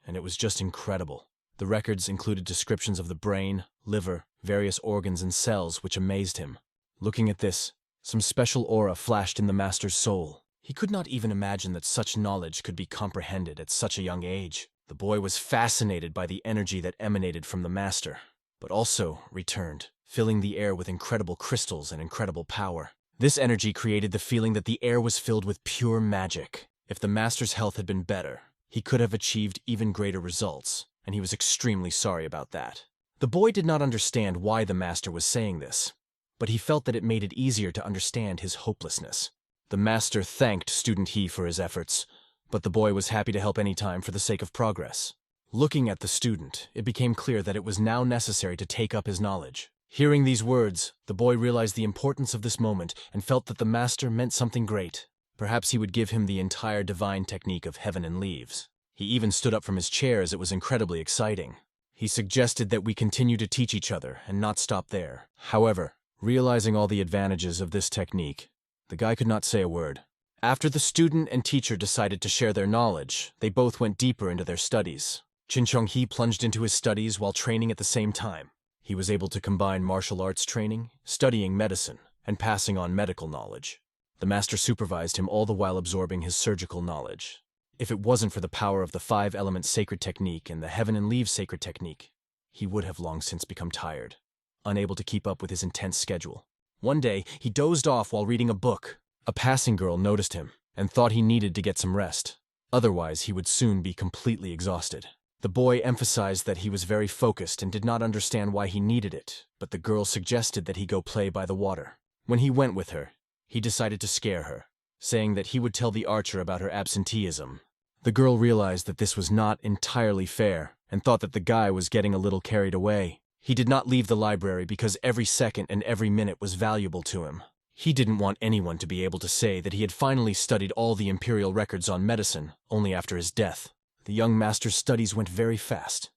and it was just incredible. The records included descriptions of the brain, liver, various organs and cells, which amazed him. Looking at this, some special aura flashed in the master's soul. He could not even imagine that such knowledge could be comprehended at such a young age. The boy was fascinated by the energy that emanated from the master, but also returned. filling the air with incredible crystals and incredible power. This energy created the feeling that the air was filled with pure magic. If the master's health had been better, he could have achieved even greater results, and he was extremely sorry about that. The boy did not understand why the master was saying this, but he felt that it made it easier to understand his hopelessness. The master thanked Student He for his efforts, but the boy was happy to help any time for the sake of progress. Looking at the student, it became clear that it was now necessary to take up his knowledge. Hearing these words, the boy realized the importance of this moment and felt that the master meant something great. Perhaps he would give him the entire divine technique of heaven and leaves. He even stood up from his chair as it was incredibly exciting. He suggested that we continue to teach each other and not stop there. However, realizing all the advantages of this technique, the guy could not say a word. After the student and teacher decided to share their knowledge, they both went deeper into their studies. Chong-He plunged into his studies while training at the same time. He was able to combine martial arts training, studying medicine, and passing on medical knowledge. The master supervised him all the while absorbing his surgical knowledge. If it wasn't for the power of the 5-element sacred technique and the heaven and leaves sacred technique, he would have long since become tired, unable to keep up with his intense schedule. One day, he dozed off while reading a book. A passing girl noticed him and thought he needed to get some rest. Otherwise, he would soon be completely exhausted. The boy emphasized that he was very focused and did not understand why he needed it, but the girl suggested that he go play by the water. When he went with her, he decided to scare her, saying that he would tell the archer about her absenteeism. The girl realized that this was not entirely fair and thought that the guy was getting a little carried away. He did not leave the library because every second and every minute was valuable to him. He didn't want anyone to be able to say that he had finally studied all the Imperial records on medicine only after his death. The young master's studies went very fast.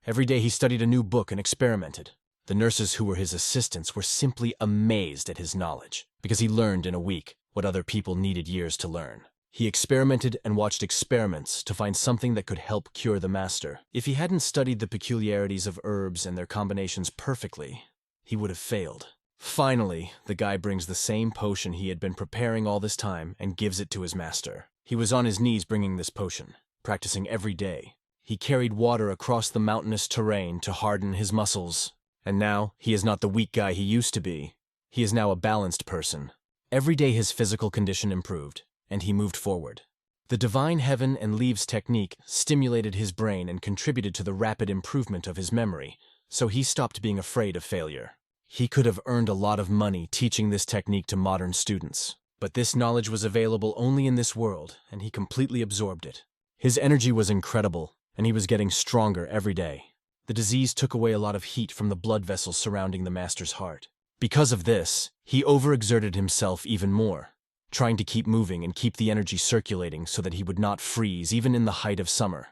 Every day he studied a new book and experimented. The nurses who were his assistants were simply amazed at his knowledge, because he learned in a week what other people needed years to learn. He experimented and watched experiments to find something that could help cure the master. If he hadn't studied the peculiarities of herbs and their combinations perfectly, he would have failed. Finally, the guy brings the same potion he had been preparing all this time and gives it to his master. He was on his knees bringing this potion, practicing every day. He carried water across the mountainous terrain to harden his muscles. And now, he is not the weak guy he used to be. He is now a balanced person. Every day his physical condition improved, and he moved forward. The divine heaven and leaves technique stimulated his brain and contributed to the rapid improvement of his memory, so he stopped being afraid of failure. He could have earned a lot of money teaching this technique to modern students, but this knowledge was available only in this world, and he completely absorbed it. His energy was incredible, and he was getting stronger every day. The disease took away a lot of heat from the blood vessels surrounding the master's heart. Because of this, he overexerted himself even more, trying to keep moving and keep the energy circulating so that he would not freeze even in the height of summer.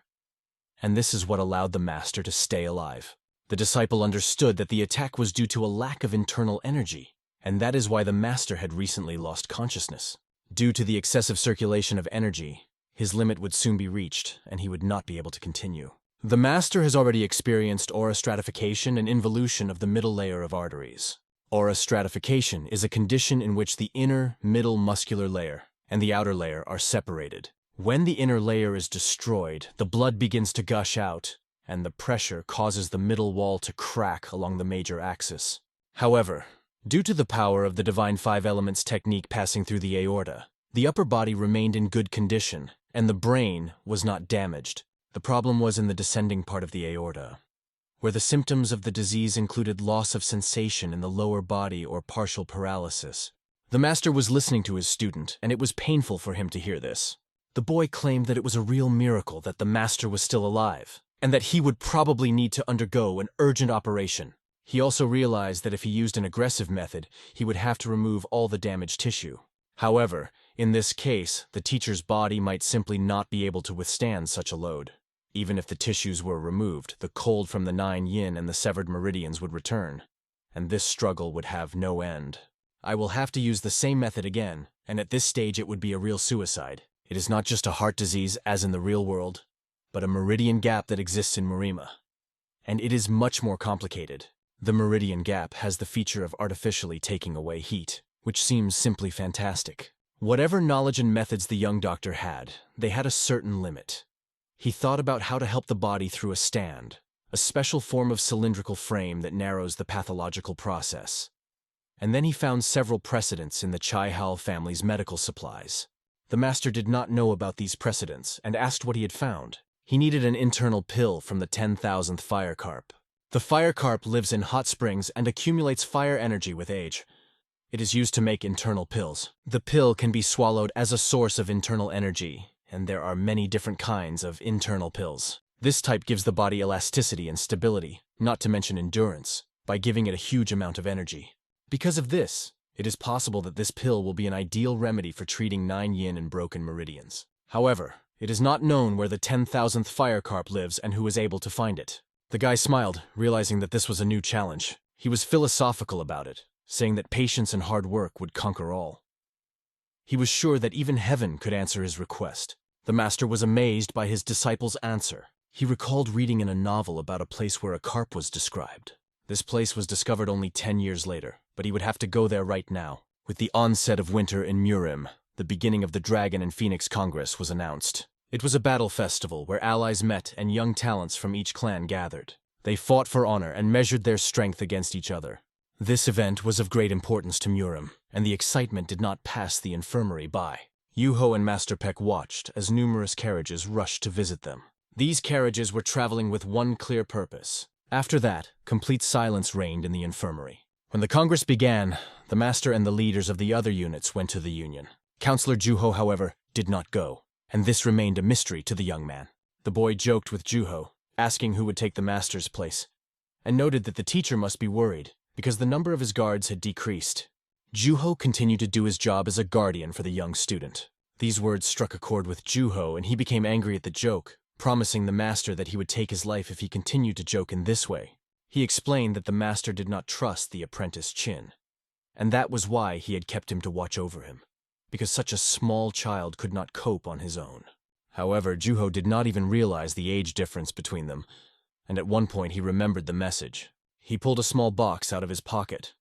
And this is what allowed the master to stay alive. The disciple understood that the attack was due to a lack of internal energy, and that is why the master had recently lost consciousness. Due to the excessive circulation of energy, his limit would soon be reached, and he would not be able to continue. The master has already experienced aura stratification and involution of the middle layer of arteries. Aura stratification is a condition in which the inner, middle muscular layer and the outer layer are separated. When the inner layer is destroyed, the blood begins to gush out, and the pressure causes the middle wall to crack along the major axis. However, due to the power of the divine 5 elements technique passing through the aorta, the upper body remained in good condition, and the brain was not damaged. The problem was in the descending part of the aorta, where the symptoms of the disease included loss of sensation in the lower body or partial paralysis. The master was listening to his student, and it was painful for him to hear this. The boy claimed that it was a real miracle that the master was still alive, and that he would probably need to undergo an urgent operation. He also realized that if he used an aggressive method, he would have to remove all the damaged tissue. However, in this case, the teacher's body might simply not be able to withstand such a load. Even if the tissues were removed, the cold from the 9 yin and the severed meridians would return, and this struggle would have no end. I will have to use the same method again, and at this stage it would be a real suicide. It is not just a heart disease as in the real world, but a meridian gap that exists in Marima. And it is much more complicated. The meridian gap has the feature of artificially taking away heat, which seems simply fantastic. Whatever knowledge and methods the young doctor had, they had a certain limit. He thought about how to help the body through a stand, a special form of cylindrical frame that narrows the pathological process. And then he found several precedents in the Chai-Hal family's medical supplies. The master did not know about these precedents and asked what he had found. He needed an internal pill from the 10,000th fire carp. The fire carp lives in hot springs and accumulates fire energy with age. It is used to make internal pills. The pill can be swallowed as a source of internal energy, and there are many different kinds of internal pills. This type gives the body elasticity and stability, not to mention endurance, by giving it a huge amount of energy. Because of this, it is possible that this pill will be an ideal remedy for treating 9 yin and broken meridians. However, it is not known where the 10,000th fire carp lives and who is able to find it. The guy smiled, realizing that this was a new challenge. He was philosophical about it, saying that patience and hard work would conquer all. He was sure that even heaven could answer his request. The master was amazed by his disciple's answer. He recalled reading in a novel about a place where a carp was described. This place was discovered only 10 years later, but he would have to go there right now. With the onset of winter in Murim, the beginning of the Dragon and Phoenix Congress was announced. It was a battle festival where allies met and young talents from each clan gathered. They fought for honor and measured their strength against each other. This event was of great importance to Murim, and the excitement did not pass the infirmary by. Yuho and Master Peck watched as numerous carriages rushed to visit them. These carriages were traveling with one clear purpose. After that, complete silence reigned in the infirmary. When the Congress began, the master and the leaders of the other units went to the Union. Counselor Juho, however, did not go, and this remained a mystery to the young man. The boy joked with Juho, asking who would take the master's place, and noted that the teacher must be worried, because the number of his guards had decreased. Juho continued to do his job as a guardian for the young student. These words struck a chord with Juho, and he became angry at the joke, promising the master that he would take his life if he continued to joke in this way. He explained that the master did not trust the apprentice Chin, and that was why he had kept him to watch over him, because such a small child could not cope on his own. However, Juho did not even realize the age difference between them, and at one point he remembered the message. He pulled a small box out of his pocket.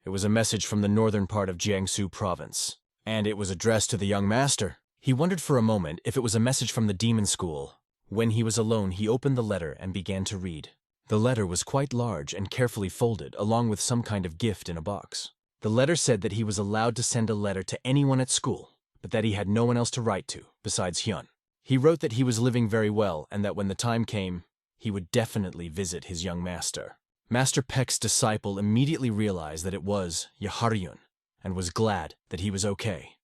It was a message from the northern part of Jiangsu province, and it was addressed to the young master. He wondered for a moment if it was a message from the demon school. When he was alone, he opened the letter and began to read. The letter was quite large and carefully folded, along with some kind of gift in a box. The letter said that he was allowed to send a letter to anyone at school, but that he had no one else to write to, besides Hyun. He wrote that he was living very well and that when the time came, he would definitely visit his young master. Master Peck's disciple immediately realized that it was Yaharyun, and was glad that he was okay.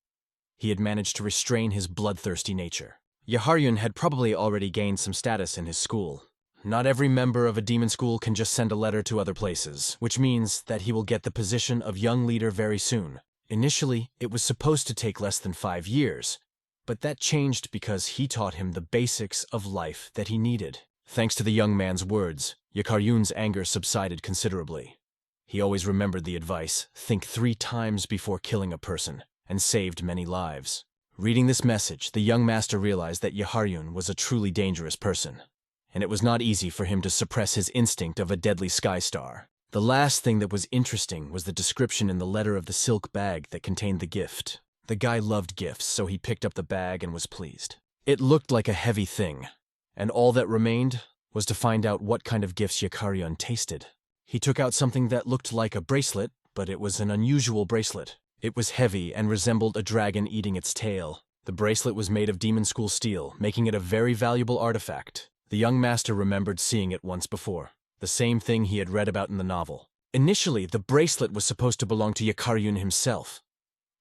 He had managed to restrain his bloodthirsty nature. Yaharyun had probably already gained some status in his school. Not every member of a demon school can just send a letter to other places, which means that he will get the position of young leader very soon. Initially, it was supposed to take less than 5 years, but that changed because he taught him the basics of life that he needed. Thanks to the young man's words, Yaharyun's anger subsided considerably. He always remembered the advice, think 3 times before killing a person, and saved many lives. Reading this message, the young master realized that Yaharyun was a truly dangerous person, and it was not easy for him to suppress his instinct of a deadly sky star. The last thing that was interesting was the description in the letter of the silk bag that contained the gift. The guy loved gifts, so he picked up the bag and was pleased. It looked like a heavy thing, and all that remained was to find out what kind of gifts Yaharyun tasted. He took out something that looked like a bracelet, but it was an unusual bracelet. It was heavy and resembled a dragon eating its tail. The bracelet was made of demon school steel, making it a very valuable artifact. The young master remembered seeing it once before, the same thing he had read about in the novel. Initially, the bracelet was supposed to belong to Yaharyun himself,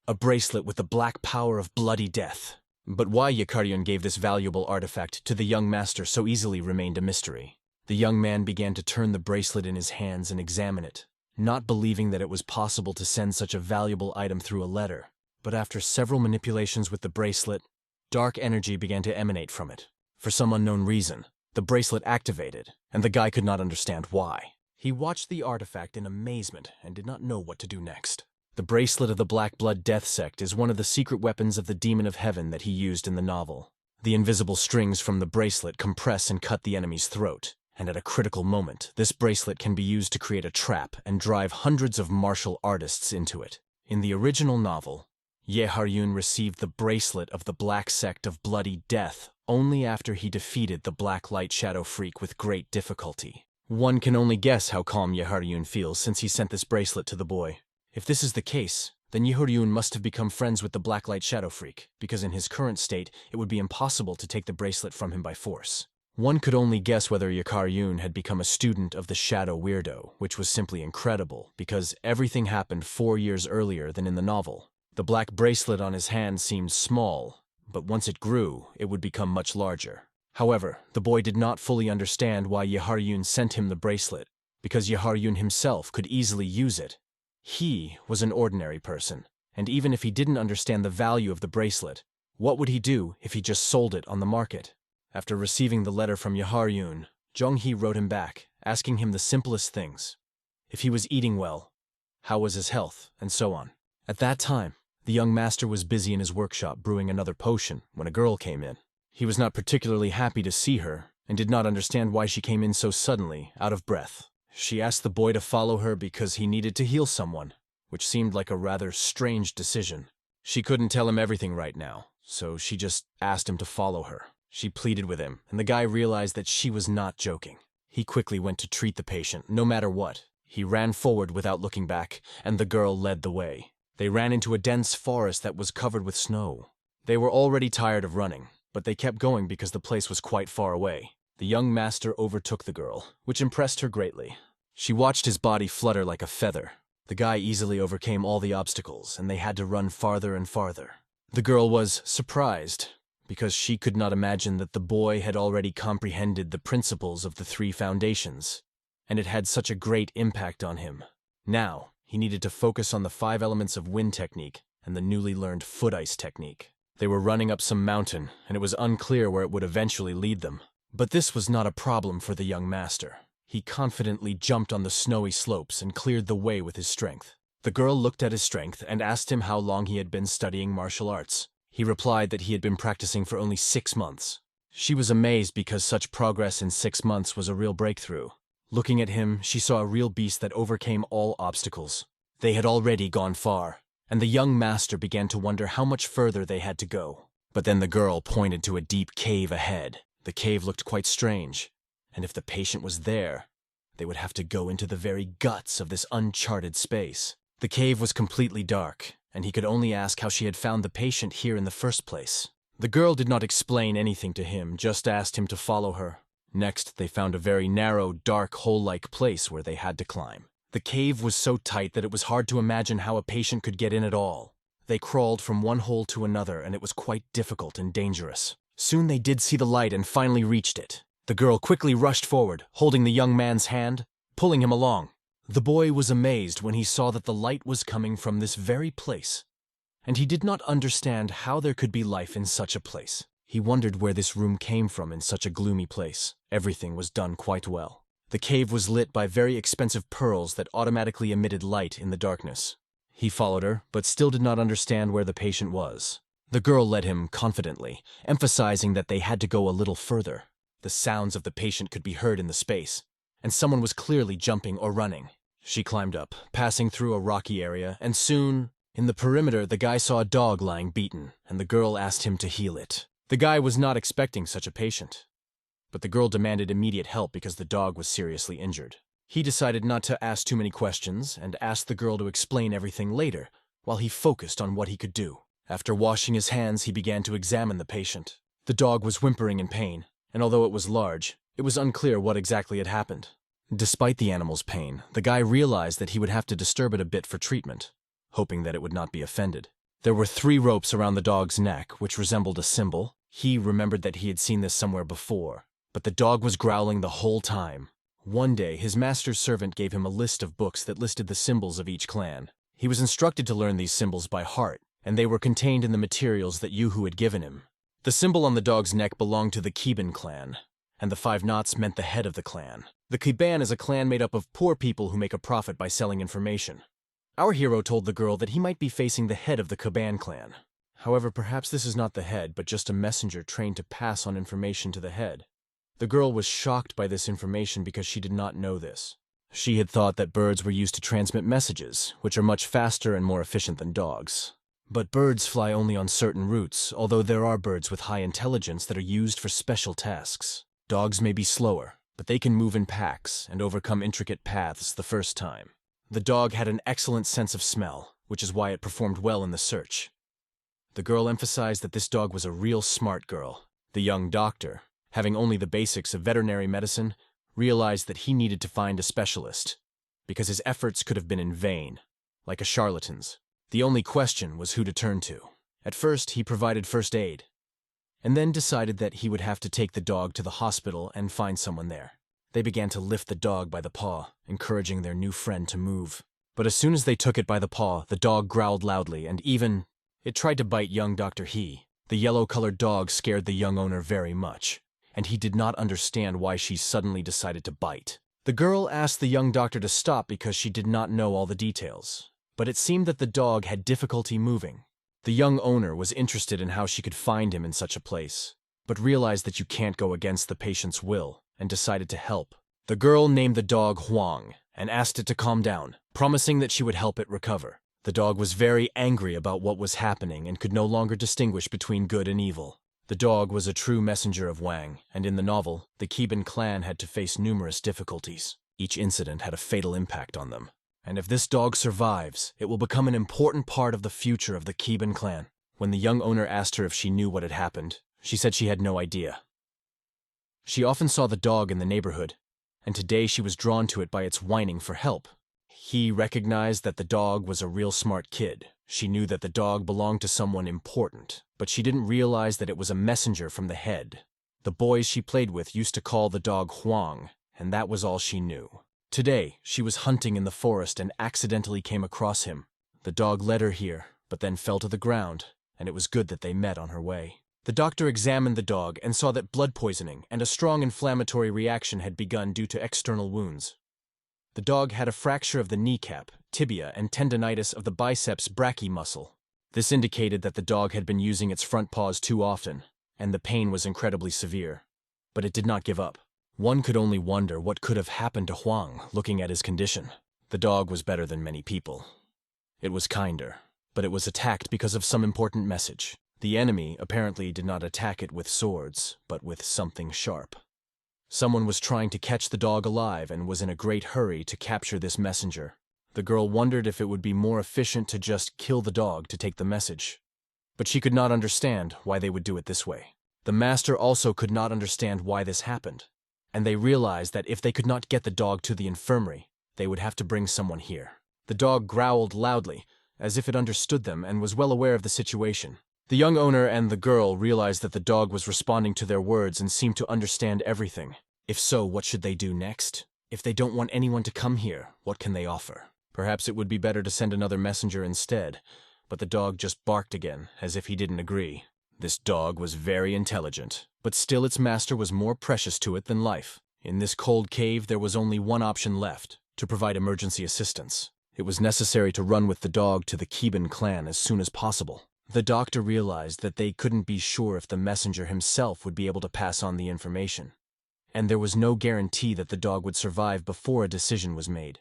a bracelet with the black power of bloody death. But why Yaharyun gave this valuable artifact to the young master so easily remained a mystery. The young man began to turn the bracelet in his hands and examine it, not believing that it was possible to send such a valuable item through a letter. But after several manipulations with the bracelet, dark energy began to emanate from it. For some unknown reason, the bracelet activated, and the guy could not understand why. He watched the artifact in amazement and did not know what to do next. The bracelet of the Black Blood Death Sect is one of the secret weapons of the Demon of Heaven that he used in the novel. The invisible strings from the bracelet compress and cut the enemy's throat, and at a critical moment, this bracelet can be used to create a trap and drive hundreds of martial artists into it. In the original novel, Yaharyun received the bracelet of the Black Sect of Bloody Death only after he defeated the Black Light Shadow Freak with great difficulty. One can only guess how calm Yahello feels since he sent this bracelet to the boy. If this is the case, then Yahello must have become friends with the Black Light Shadow Freak, because in his current state, it would be impossible to take the bracelet from him by force. One could only guess whether Yahello had become a student of the Shadow Weirdo, which was simply incredible, because everything happened 4 years earlier than in the novel. The black bracelet on his hand seemed small, but once it grew, it would become much larger. However, the boy did not fully understand why Yahello sent him the bracelet, because Yahello himself could easily use it. He was an ordinary person, and even if he didn't understand the value of the bracelet, what would he do if he just sold it on the market? After receiving the letter from Yahello, Jong-hee wrote him back, asking him the simplest things. If he was eating well, how was his health, and so on. At that time, the young master was busy in his workshop brewing another potion when a girl came in. He was not particularly happy to see her, and did not understand why she came in so suddenly, out of breath. She asked the boy to follow her because he needed to heal someone, which seemed like a rather strange decision. She couldn't tell him everything right now, so she just asked him to follow her. She pleaded with him, and the guy realized that she was not joking. He quickly went to treat the patient, no matter what. He ran forward without looking back, and the girl led the way. They ran into a dense forest that was covered with snow. They were already tired of running, but they kept going because the place was quite far away. The young master overtook the girl, which impressed her greatly. She watched his body flutter like a feather. The guy easily overcame all the obstacles, and they had to run farther and farther. The girl was surprised, because she could not imagine that the boy had already comprehended the principles of the 3 foundations, and it had such a great impact on him. Now, he needed to focus on the 5 elements of wind technique and the newly learned foot ice technique. They were running up some mountain, and it was unclear where it would eventually lead them. But this was not a problem for the young master. He confidently jumped on the snowy slopes and cleared the way with his strength. The girl looked at his strength and asked him how long he had been studying martial arts. He replied that he had been practicing for only 6 months. She was amazed because such progress in 6 months was a real breakthrough. Looking at him, she saw a real beast that overcame all obstacles. They had already gone far, and the young master began to wonder how much further they had to go. But then the girl pointed to a deep cave ahead. The cave looked quite strange, and if the patient was there, they would have to go into the very guts of this uncharted space. The cave was completely dark, and he could only ask how she had found the patient here in the first place. The girl did not explain anything to him, just asked him to follow her. Next, they found a very narrow, dark, hole-like place where they had to climb. The cave was so tight that it was hard to imagine how a patient could get in at all. They crawled from one hole to another, and it was quite difficult and dangerous. Soon they did see the light and finally reached it. The girl quickly rushed forward, holding the young man's hand, pulling him along. The boy was amazed when he saw that the light was coming from this very place, and he did not understand how there could be life in such a place. He wondered where this room came from in such a gloomy place. Everything was done quite well. The cave was lit by very expensive pearls that automatically emitted light in the darkness. He followed her, but still did not understand where the patient was. The girl led him confidently, emphasizing that they had to go a little further. The sounds of the patient could be heard in the space, and someone was clearly jumping or running. She climbed up, passing through a rocky area, and soon, in the perimeter, the guy saw a dog lying beaten, and the girl asked him to heal it. The guy was not expecting such a patient, but the girl demanded immediate help because the dog was seriously injured. He decided not to ask too many questions and asked the girl to explain everything later, while he focused on what he could do. After washing his hands, he began to examine the patient. The dog was whimpering in pain, and although it was large, it was unclear what exactly had happened. Despite the animal's pain, the guy realized that he would have to disturb it a bit for treatment, hoping that it would not be offended. There were 3 ropes around the dog's neck, which resembled a symbol. He remembered that he had seen this somewhere before, but the dog was growling the whole time. One day, his master's servant gave him a list of books that listed the symbols of each clan. He was instructed to learn these symbols by heart, and they were contained in the materials that Yuhu had given him. The symbol on the dog's neck belonged to the Kiban clan, and the 5 knots meant the head of the clan. The Kiban is a clan made up of poor people who make a profit by selling information. Our hero told the girl that he might be facing the head of the Kiban clan. However, perhaps this is not the head, but just a messenger trained to pass on information to the head. The girl was shocked by this information because she did not know this. She had thought that birds were used to transmit messages, which are much faster and more efficient than dogs. But birds fly only on certain routes, although there are birds with high intelligence that are used for special tasks. Dogs may be slower, but they can move in packs and overcome intricate paths the first time. The dog had an excellent sense of smell, which is why it performed well in the search. The girl emphasized that this dog was a real smart girl. The young doctor, having only the basics of veterinary medicine, realized that he needed to find a specialist, because his efforts could have been in vain, like a charlatan's. The only question was who to turn to. At first, he provided first aid, and then decided that he would have to take the dog to the hospital and find someone there. They began to lift the dog by the paw, encouraging their new friend to move. But as soon as they took it by the paw, the dog growled loudly, and even it tried to bite young Dr. He. The yellow-colored dog scared the young owner very much, and he did not understand why she suddenly decided to bite. The girl asked the young doctor to stop because she did not know all the details, but it seemed that the dog had difficulty moving. The young owner was interested in how she could find him in such a place, but realized that you can't go against the patient's will, and decided to help. The girl named the dog Huang and asked it to calm down, promising that she would help it recover. The dog was very angry about what was happening and could no longer distinguish between good and evil. The dog was a true messenger of Wang, and in the novel, the Keban clan had to face numerous difficulties. Each incident had a fatal impact on them. And if this dog survives, it will become an important part of the future of the Keban clan. When the young owner asked her if she knew what had happened, she said she had no idea. She often saw the dog in the neighborhood, and today she was drawn to it by its whining for help. He recognized that the dog was a real smart kid. She knew that the dog belonged to someone important, but she didn't realize that it was a messenger from the head. The boys she played with used to call the dog Huang, and that was all she knew. Today, she was hunting in the forest and accidentally came across him. The dog led her here, but then fell to the ground, and it was good that they met on her way. The doctor examined the dog and saw that blood poisoning and a strong inflammatory reaction had begun due to external wounds. The dog had a fracture of the kneecap, tibia, and tendinitis of the biceps brachii muscle. This indicated that the dog had been using its front paws too often, and the pain was incredibly severe. But it did not give up. One could only wonder what could have happened to Huang, looking at his condition. The dog was better than many people. It was kinder, but it was attacked because of some important message. The enemy apparently did not attack it with swords, but with something sharp. Someone was trying to catch the dog alive and was in a great hurry to capture this messenger. The girl wondered if it would be more efficient to just kill the dog to take the message. But she could not understand why they would do it this way. The master also could not understand why this happened, and they realized that if they could not get the dog to the infirmary, they would have to bring someone here. The dog growled loudly, as if it understood them and was well aware of the situation. The young owner and the girl realized that the dog was responding to their words and seemed to understand everything. If so, what should they do next? If they don't want anyone to come here, what can they offer? Perhaps it would be better to send another messenger instead, but the dog just barked again, as if he didn't agree. This dog was very intelligent, but still its master was more precious to it than life. In this cold cave, there was only one option left, to provide emergency assistance. It was necessary to run with the dog to the Keban clan as soon as possible. The doctor realized that they couldn't be sure if the messenger himself would be able to pass on the information, and there was no guarantee that the dog would survive before a decision was made.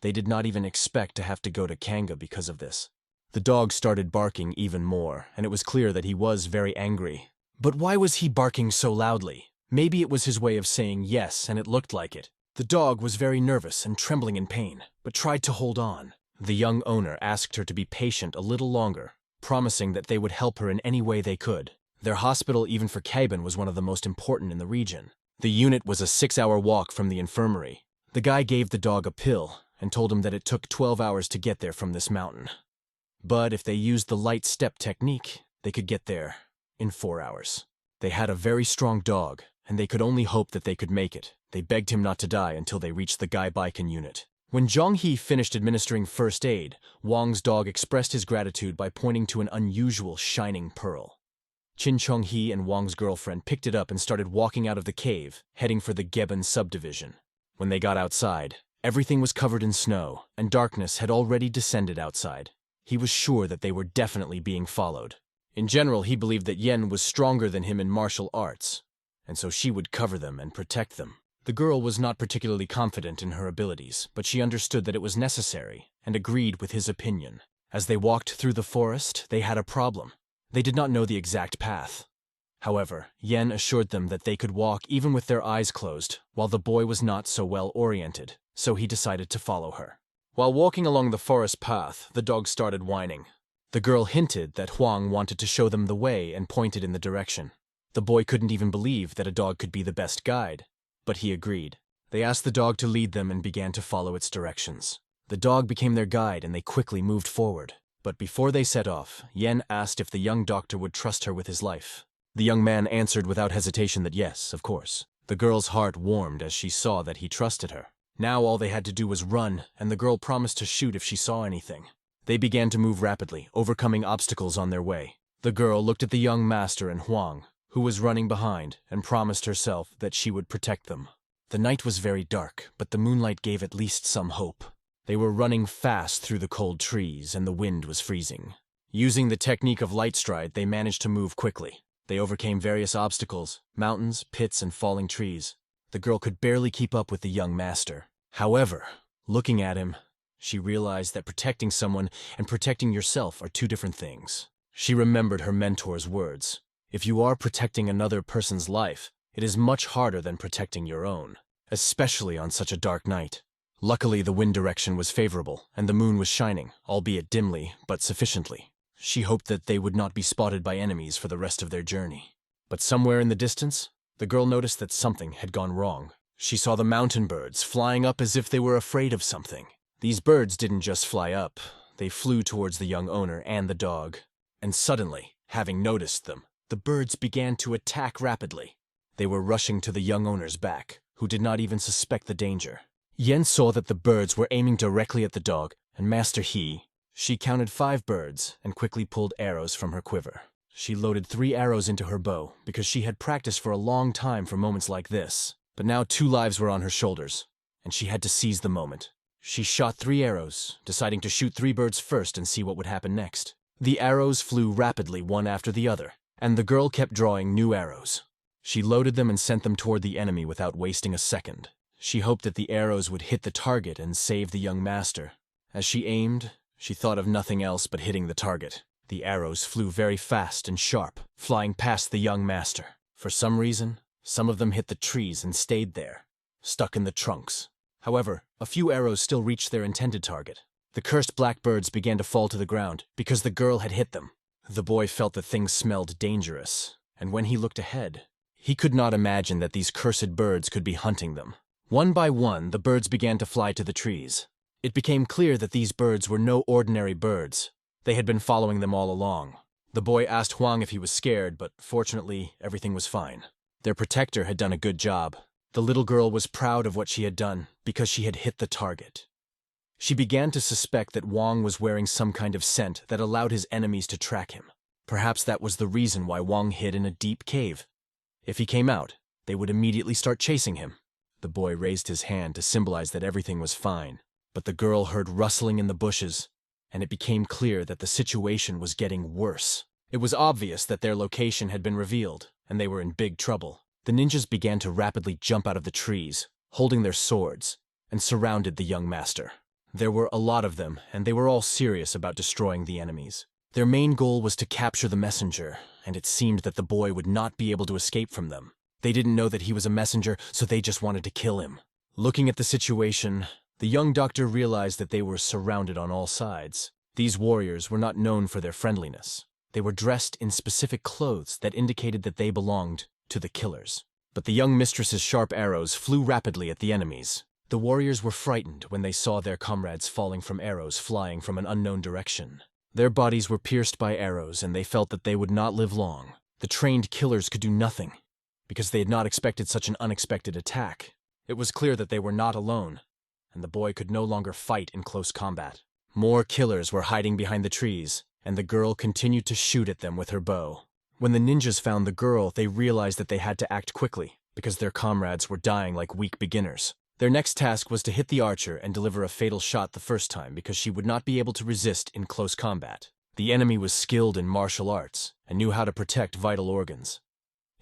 They did not even expect to have to go to Kanga because of this. The dog started barking even more, and it was clear that he was very angry. But why was he barking so loudly? Maybe it was his way of saying yes, and it looked like it. The dog was very nervous and trembling in pain, but tried to hold on. The young owner asked her to be patient a little longer, promising that they would help her in any way they could. Their hospital, even for Keban, was one of the most important in the region. The unit was a 6-hour walk from the infirmary. The guy gave the dog a pill and told him that it took 12 hours to get there from this mountain. But if they used the light step technique, they could get there in 4 hours. They had a very strong dog, and they could only hope that they could make it. They begged him not to die until they reached the Gai Baikan unit. When Zhonghe finished administering first aid, Wang's dog expressed his gratitude by pointing to an unusual shining pearl. Qin Chonghe and Wang's girlfriend picked it up and started walking out of the cave, heading for the Geban subdivision. When they got outside, everything was covered in snow, and darkness had already descended outside. He was sure that they were definitely being followed. In general, he believed that Yen was stronger than him in martial arts, and so she would cover them and protect them. The girl was not particularly confident in her abilities, but she understood that it was necessary and agreed with his opinion. As they walked through the forest, they had a problem. They did not know the exact path. However, Yen assured them that they could walk even with their eyes closed, while the boy was not so well oriented, so he decided to follow her. While walking along the forest path, the dog started whining. The girl hinted that Huang wanted to show them the way and pointed in the direction. The boy couldn't even believe that a dog could be the best guide, but he agreed. They asked the dog to lead them and began to follow its directions. The dog became their guide and they quickly moved forward. But before they set off, Yen asked if the young doctor would trust her with his life. The young man answered without hesitation that yes, of course. The girl's heart warmed as she saw that he trusted her. Now all they had to do was run, and the girl promised to shoot if she saw anything. They began to move rapidly, overcoming obstacles on their way. The girl looked at the young master and Huang, who was running behind, and promised herself that she would protect them. The night was very dark, but the moonlight gave at least some hope. They were running fast through the cold trees, and the wind was freezing. Using the technique of light stride, they managed to move quickly. They overcame various obstacles, mountains, pits, and falling trees. The girl could barely keep up with the young master. However, looking at him, she realized that protecting someone and protecting yourself are two different things. She remembered her mentor's words. If you are protecting another person's life, it is much harder than protecting your own, especially on such a dark night. Luckily, the wind direction was favorable, and the moon was shining, albeit dimly, but sufficiently. She hoped that they would not be spotted by enemies for the rest of their journey. But somewhere in the distance, the girl noticed that something had gone wrong. She saw the mountain birds flying up as if they were afraid of something. These birds didn't just fly up, they flew towards the young owner and the dog. And suddenly, having noticed them, the birds began to attack rapidly. They were rushing to the young owner's back, who did not even suspect the danger. Yen saw that the birds were aiming directly at the dog, and Master She counted 5 birds and quickly pulled arrows from her quiver. She loaded 3 arrows into her bow because she had practiced for a long time for moments like this. But now 2 lives were on her shoulders, and she had to seize the moment. She shot 3 arrows, deciding to shoot 3 birds first and see what would happen next. The arrows flew rapidly one after the other, and the girl kept drawing new arrows. She loaded them and sent them toward the enemy without wasting a second. She hoped that the arrows would hit the target and save the young master. As she aimed, she thought of nothing else but hitting the target. The arrows flew very fast and sharp, flying past the young master. For some reason, some of them hit the trees and stayed there, stuck in the trunks. However, a few arrows still reached their intended target. The cursed blackbirds began to fall to the ground because the girl had hit them. The boy felt that things smelled dangerous, and when he looked ahead, he could not imagine that these cursed birds could be hunting them. One by one, the birds began to fly to the trees. It became clear that these birds were no ordinary birds. They had been following them all along. The boy asked Huang if he was scared, but fortunately, everything was fine. Their protector had done a good job. The little girl was proud of what she had done because she had hit the target. She began to suspect that Wang was wearing some kind of scent that allowed his enemies to track him. Perhaps that was the reason why Wang hid in a deep cave. If he came out, they would immediately start chasing him. The boy raised his hand to symbolize that everything was fine. But the girl heard rustling in the bushes, and it became clear that the situation was getting worse. It was obvious that their location had been revealed, and they were in big trouble. The ninjas began to rapidly jump out of the trees, holding their swords, and surrounded the young master. There were a lot of them, and they were all serious about destroying the enemies. Their main goal was to capture the messenger, and it seemed that the boy would not be able to escape from them. They didn't know that he was a messenger, so they just wanted to kill him. Looking at the situation, the young doctor realized that they were surrounded on all sides. These warriors were not known for their friendliness. They were dressed in specific clothes that indicated that they belonged to the killers. But the young mistress's sharp arrows flew rapidly at the enemies. The warriors were frightened when they saw their comrades falling from arrows flying from an unknown direction. Their bodies were pierced by arrows, and they felt that they would not live long. The trained killers could do nothing, because they had not expected such an unexpected attack. It was clear that they were not alone, and the boy could no longer fight in close combat. More killers were hiding behind the trees, and the girl continued to shoot at them with her bow. When the ninjas found the girl, they realized that they had to act quickly, because their comrades were dying like weak beginners. Their next task was to hit the archer and deliver a fatal shot the first time because she would not be able to resist in close combat. The enemy was skilled in martial arts and knew how to protect vital organs.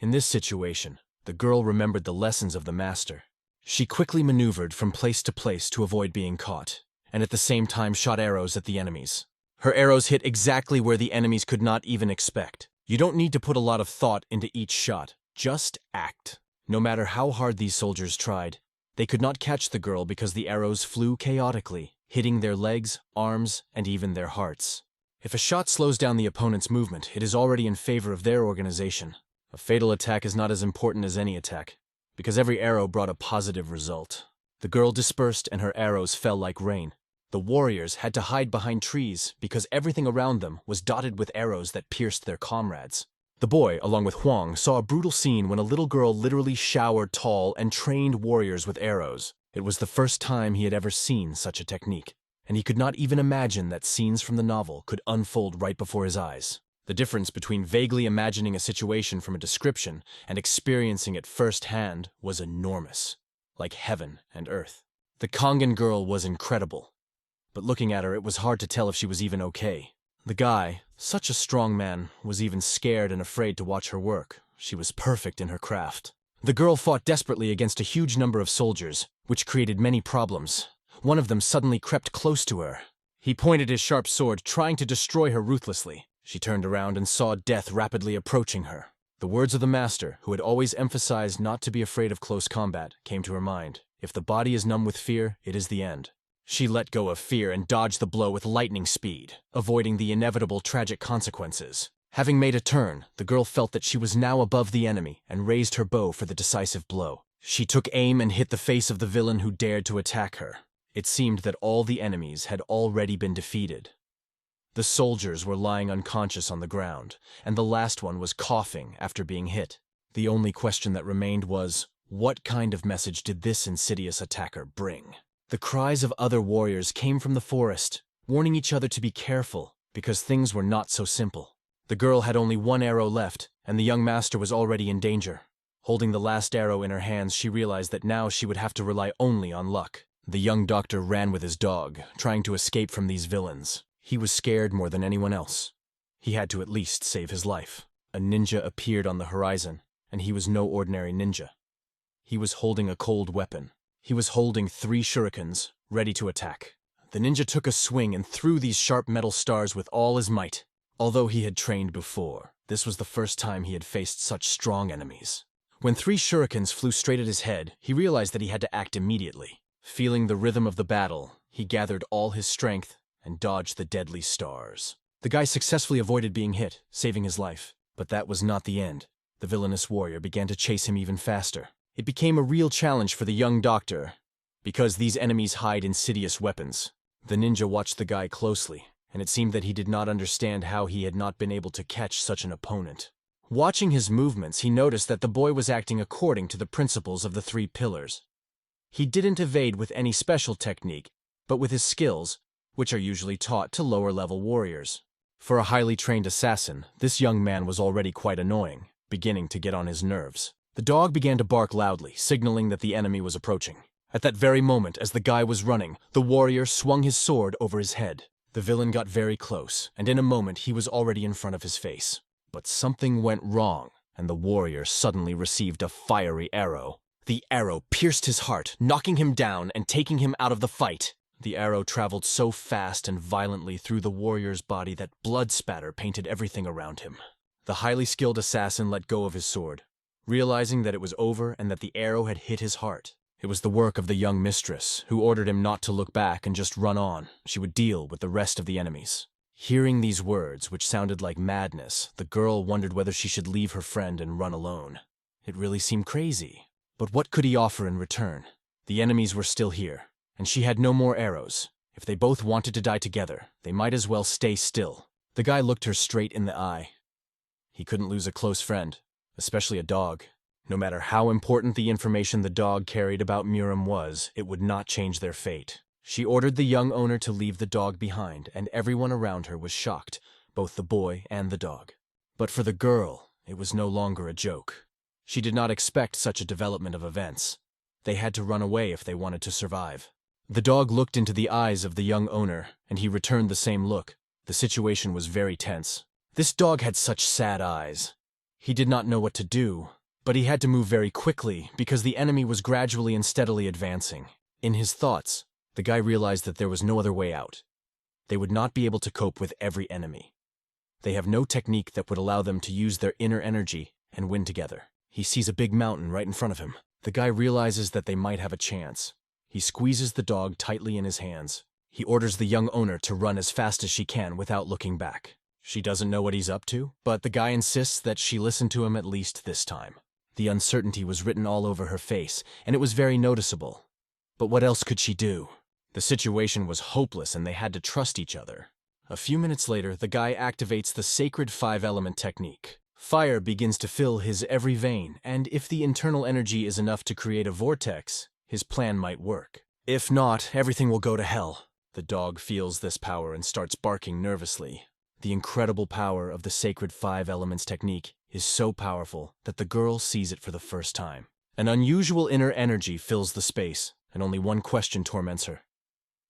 In this situation, the girl remembered the lessons of the master. She quickly maneuvered from place to place to avoid being caught, and at the same time shot arrows at the enemies. Her arrows hit exactly where the enemies could not even expect. You don't need to put a lot of thought into each shot. Just act. No matter how hard these soldiers tried, they could not catch the girl because the arrows flew chaotically, hitting their legs, arms, and even their hearts. If a shot slows down the opponent's movement, it is already in favor of their organization. A fatal attack is not as important as any attack, because every arrow brought a positive result. The girl dispersed and her arrows fell like rain. The warriors had to hide behind trees because everything around them was dotted with arrows that pierced their comrades. The boy, along with Huang, saw a brutal scene when a little girl literally showered tall and trained warriors with arrows. It was the first time he had ever seen such a technique, and he could not even imagine that scenes from the novel could unfold right before his eyes. The difference between vaguely imagining a situation from a description and experiencing it firsthand was enormous, like heaven and earth. The Kongan girl was incredible, but looking at her it was hard to tell if she was even okay. The guy, such a strong man, was even scared and afraid to watch her work. She was perfect in her craft. The girl fought desperately against a huge number of soldiers, which created many problems. One of them suddenly crept close to her. He pointed his sharp sword, trying to destroy her ruthlessly. She turned around and saw death rapidly approaching her. The words of the master, who had always emphasized not to be afraid of close combat, came to her mind. If the body is numb with fear, it is the end. She let go of fear and dodged the blow with lightning speed, avoiding the inevitable tragic consequences. Having made a turn, the girl felt that she was now above the enemy and raised her bow for the decisive blow. She took aim and hit the face of the villain who dared to attack her. It seemed that all the enemies had already been defeated. The soldiers were lying unconscious on the ground, and the last one was coughing after being hit. The only question that remained was, what kind of message did this insidious attacker bring? The cries of other warriors came from the forest, warning each other to be careful, because things were not so simple. The girl had only one arrow left, and the young master was already in danger. Holding the last arrow in her hands, she realized that now she would have to rely only on luck. The young doctor ran with his dog, trying to escape from these villains. He was scared more than anyone else. He had to at least save his life. A ninja appeared on the horizon, and he was no ordinary ninja. He was holding a cold weapon. He was holding 3 shurikens, ready to attack. The ninja took a swing and threw these sharp metal stars with all his might. Although he had trained before, this was the first time he had faced such strong enemies. When 3 shurikens flew straight at his head, he realized that he had to act immediately. Feeling the rhythm of the battle, he gathered all his strength and dodged the deadly stars. The guy successfully avoided being hit, saving his life. But that was not the end. The villainous warrior began to chase him even faster. It became a real challenge for the young doctor, because these enemies hide insidious weapons. The ninja watched the guy closely, and it seemed that he did not understand how he had not been able to catch such an opponent. Watching his movements, he noticed that the boy was acting according to the principles of the 3 pillars. He didn't evade with any special technique, but with his skills, which are usually taught to lower-level warriors. For a highly trained assassin, this young man was already quite annoying, beginning to get on his nerves. The dog began to bark loudly, signaling that the enemy was approaching. At that very moment, as the guy was running, the warrior swung his sword over his head. The villain got very close, and in a moment he was already in front of his face. But something went wrong, and the warrior suddenly received a fiery arrow. The arrow pierced his heart, knocking him down and taking him out of the fight. The arrow traveled so fast and violently through the warrior's body that blood spatter painted everything around him. The highly skilled assassin let go of his sword, realizing that it was over and that the arrow had hit his heart. It was the work of the young mistress, who ordered him not to look back and just run on. She would deal with the rest of the enemies. Hearing these words, which sounded like madness, the girl wondered whether she should leave her friend and run alone. It really seemed crazy. But what could he offer in return? The enemies were still here, and she had no more arrows. If they both wanted to die together, they might as well stay still. The guy looked her straight in the eye. He couldn't lose a close friend, especially a dog. No matter how important the information the dog carried about Muram was, it would not change their fate. She ordered the young owner to leave the dog behind, and everyone around her was shocked, both the boy and the dog. But for the girl, it was no longer a joke. She did not expect such a development of events. They had to run away if they wanted to survive. The dog looked into the eyes of the young owner, and he returned the same look. The situation was very tense. This dog had such sad eyes. He did not know what to do, but he had to move very quickly because the enemy was gradually and steadily advancing. In his thoughts, the guy realized that there was no other way out. They would not be able to cope with every enemy. They have no technique that would allow them to use their inner energy and win together. He sees a big mountain right in front of him. The guy realizes that they might have a chance. He squeezes the dog tightly in his hands. He orders the young owner to run as fast as she can without looking back. She doesn't know what he's up to, but the guy insists that she listen to him at least this time. The uncertainty was written all over her face, and it was very noticeable. But what else could she do? The situation was hopeless and they had to trust each other. A few minutes later, the guy activates the sacred 5-element technique. Fire begins to fill his every vein, and if the internal energy is enough to create a vortex, his plan might work. If not, everything will go to hell. The dog feels this power and starts barking nervously. The incredible power of the sacred 5 elements technique is so powerful that the girl sees it for the first time. An unusual inner energy fills the space, and only one question torments her.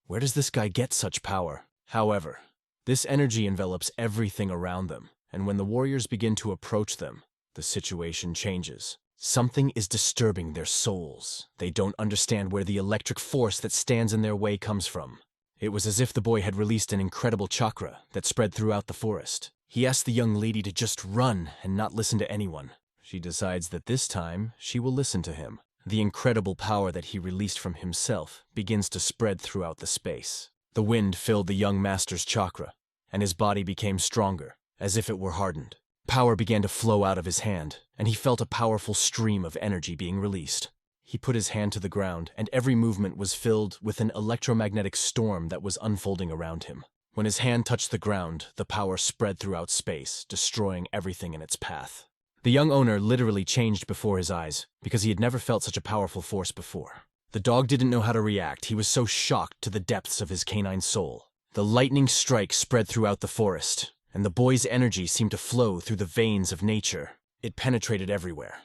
Where does this guy get such power? However, this energy envelops everything around them, and when the warriors begin to approach them, the situation changes. Something is disturbing their souls. They don't understand where the electric force that stands in their way comes from. It was as if the boy had released an incredible chakra that spread throughout the forest. He asks the young lady to just run and not listen to anyone. She decides that this time she will listen to him. The incredible power that he released from himself begins to spread throughout the space. The wind filled the young master's chakra, and his body became stronger, as if it were hardened. Power began to flow out of his hand, and he felt a powerful stream of energy being released. He put his hand to the ground, and every movement was filled with an electromagnetic storm that was unfolding around him. When his hand touched the ground, the power spread throughout space, destroying everything in its path. The young owner literally changed before his eyes, because he had never felt such a powerful force before. The dog didn't know how to react. He was so shocked to the depths of his canine soul. The lightning strike spread throughout the forest, and the boy's energy seemed to flow through the veins of nature. It penetrated everywhere,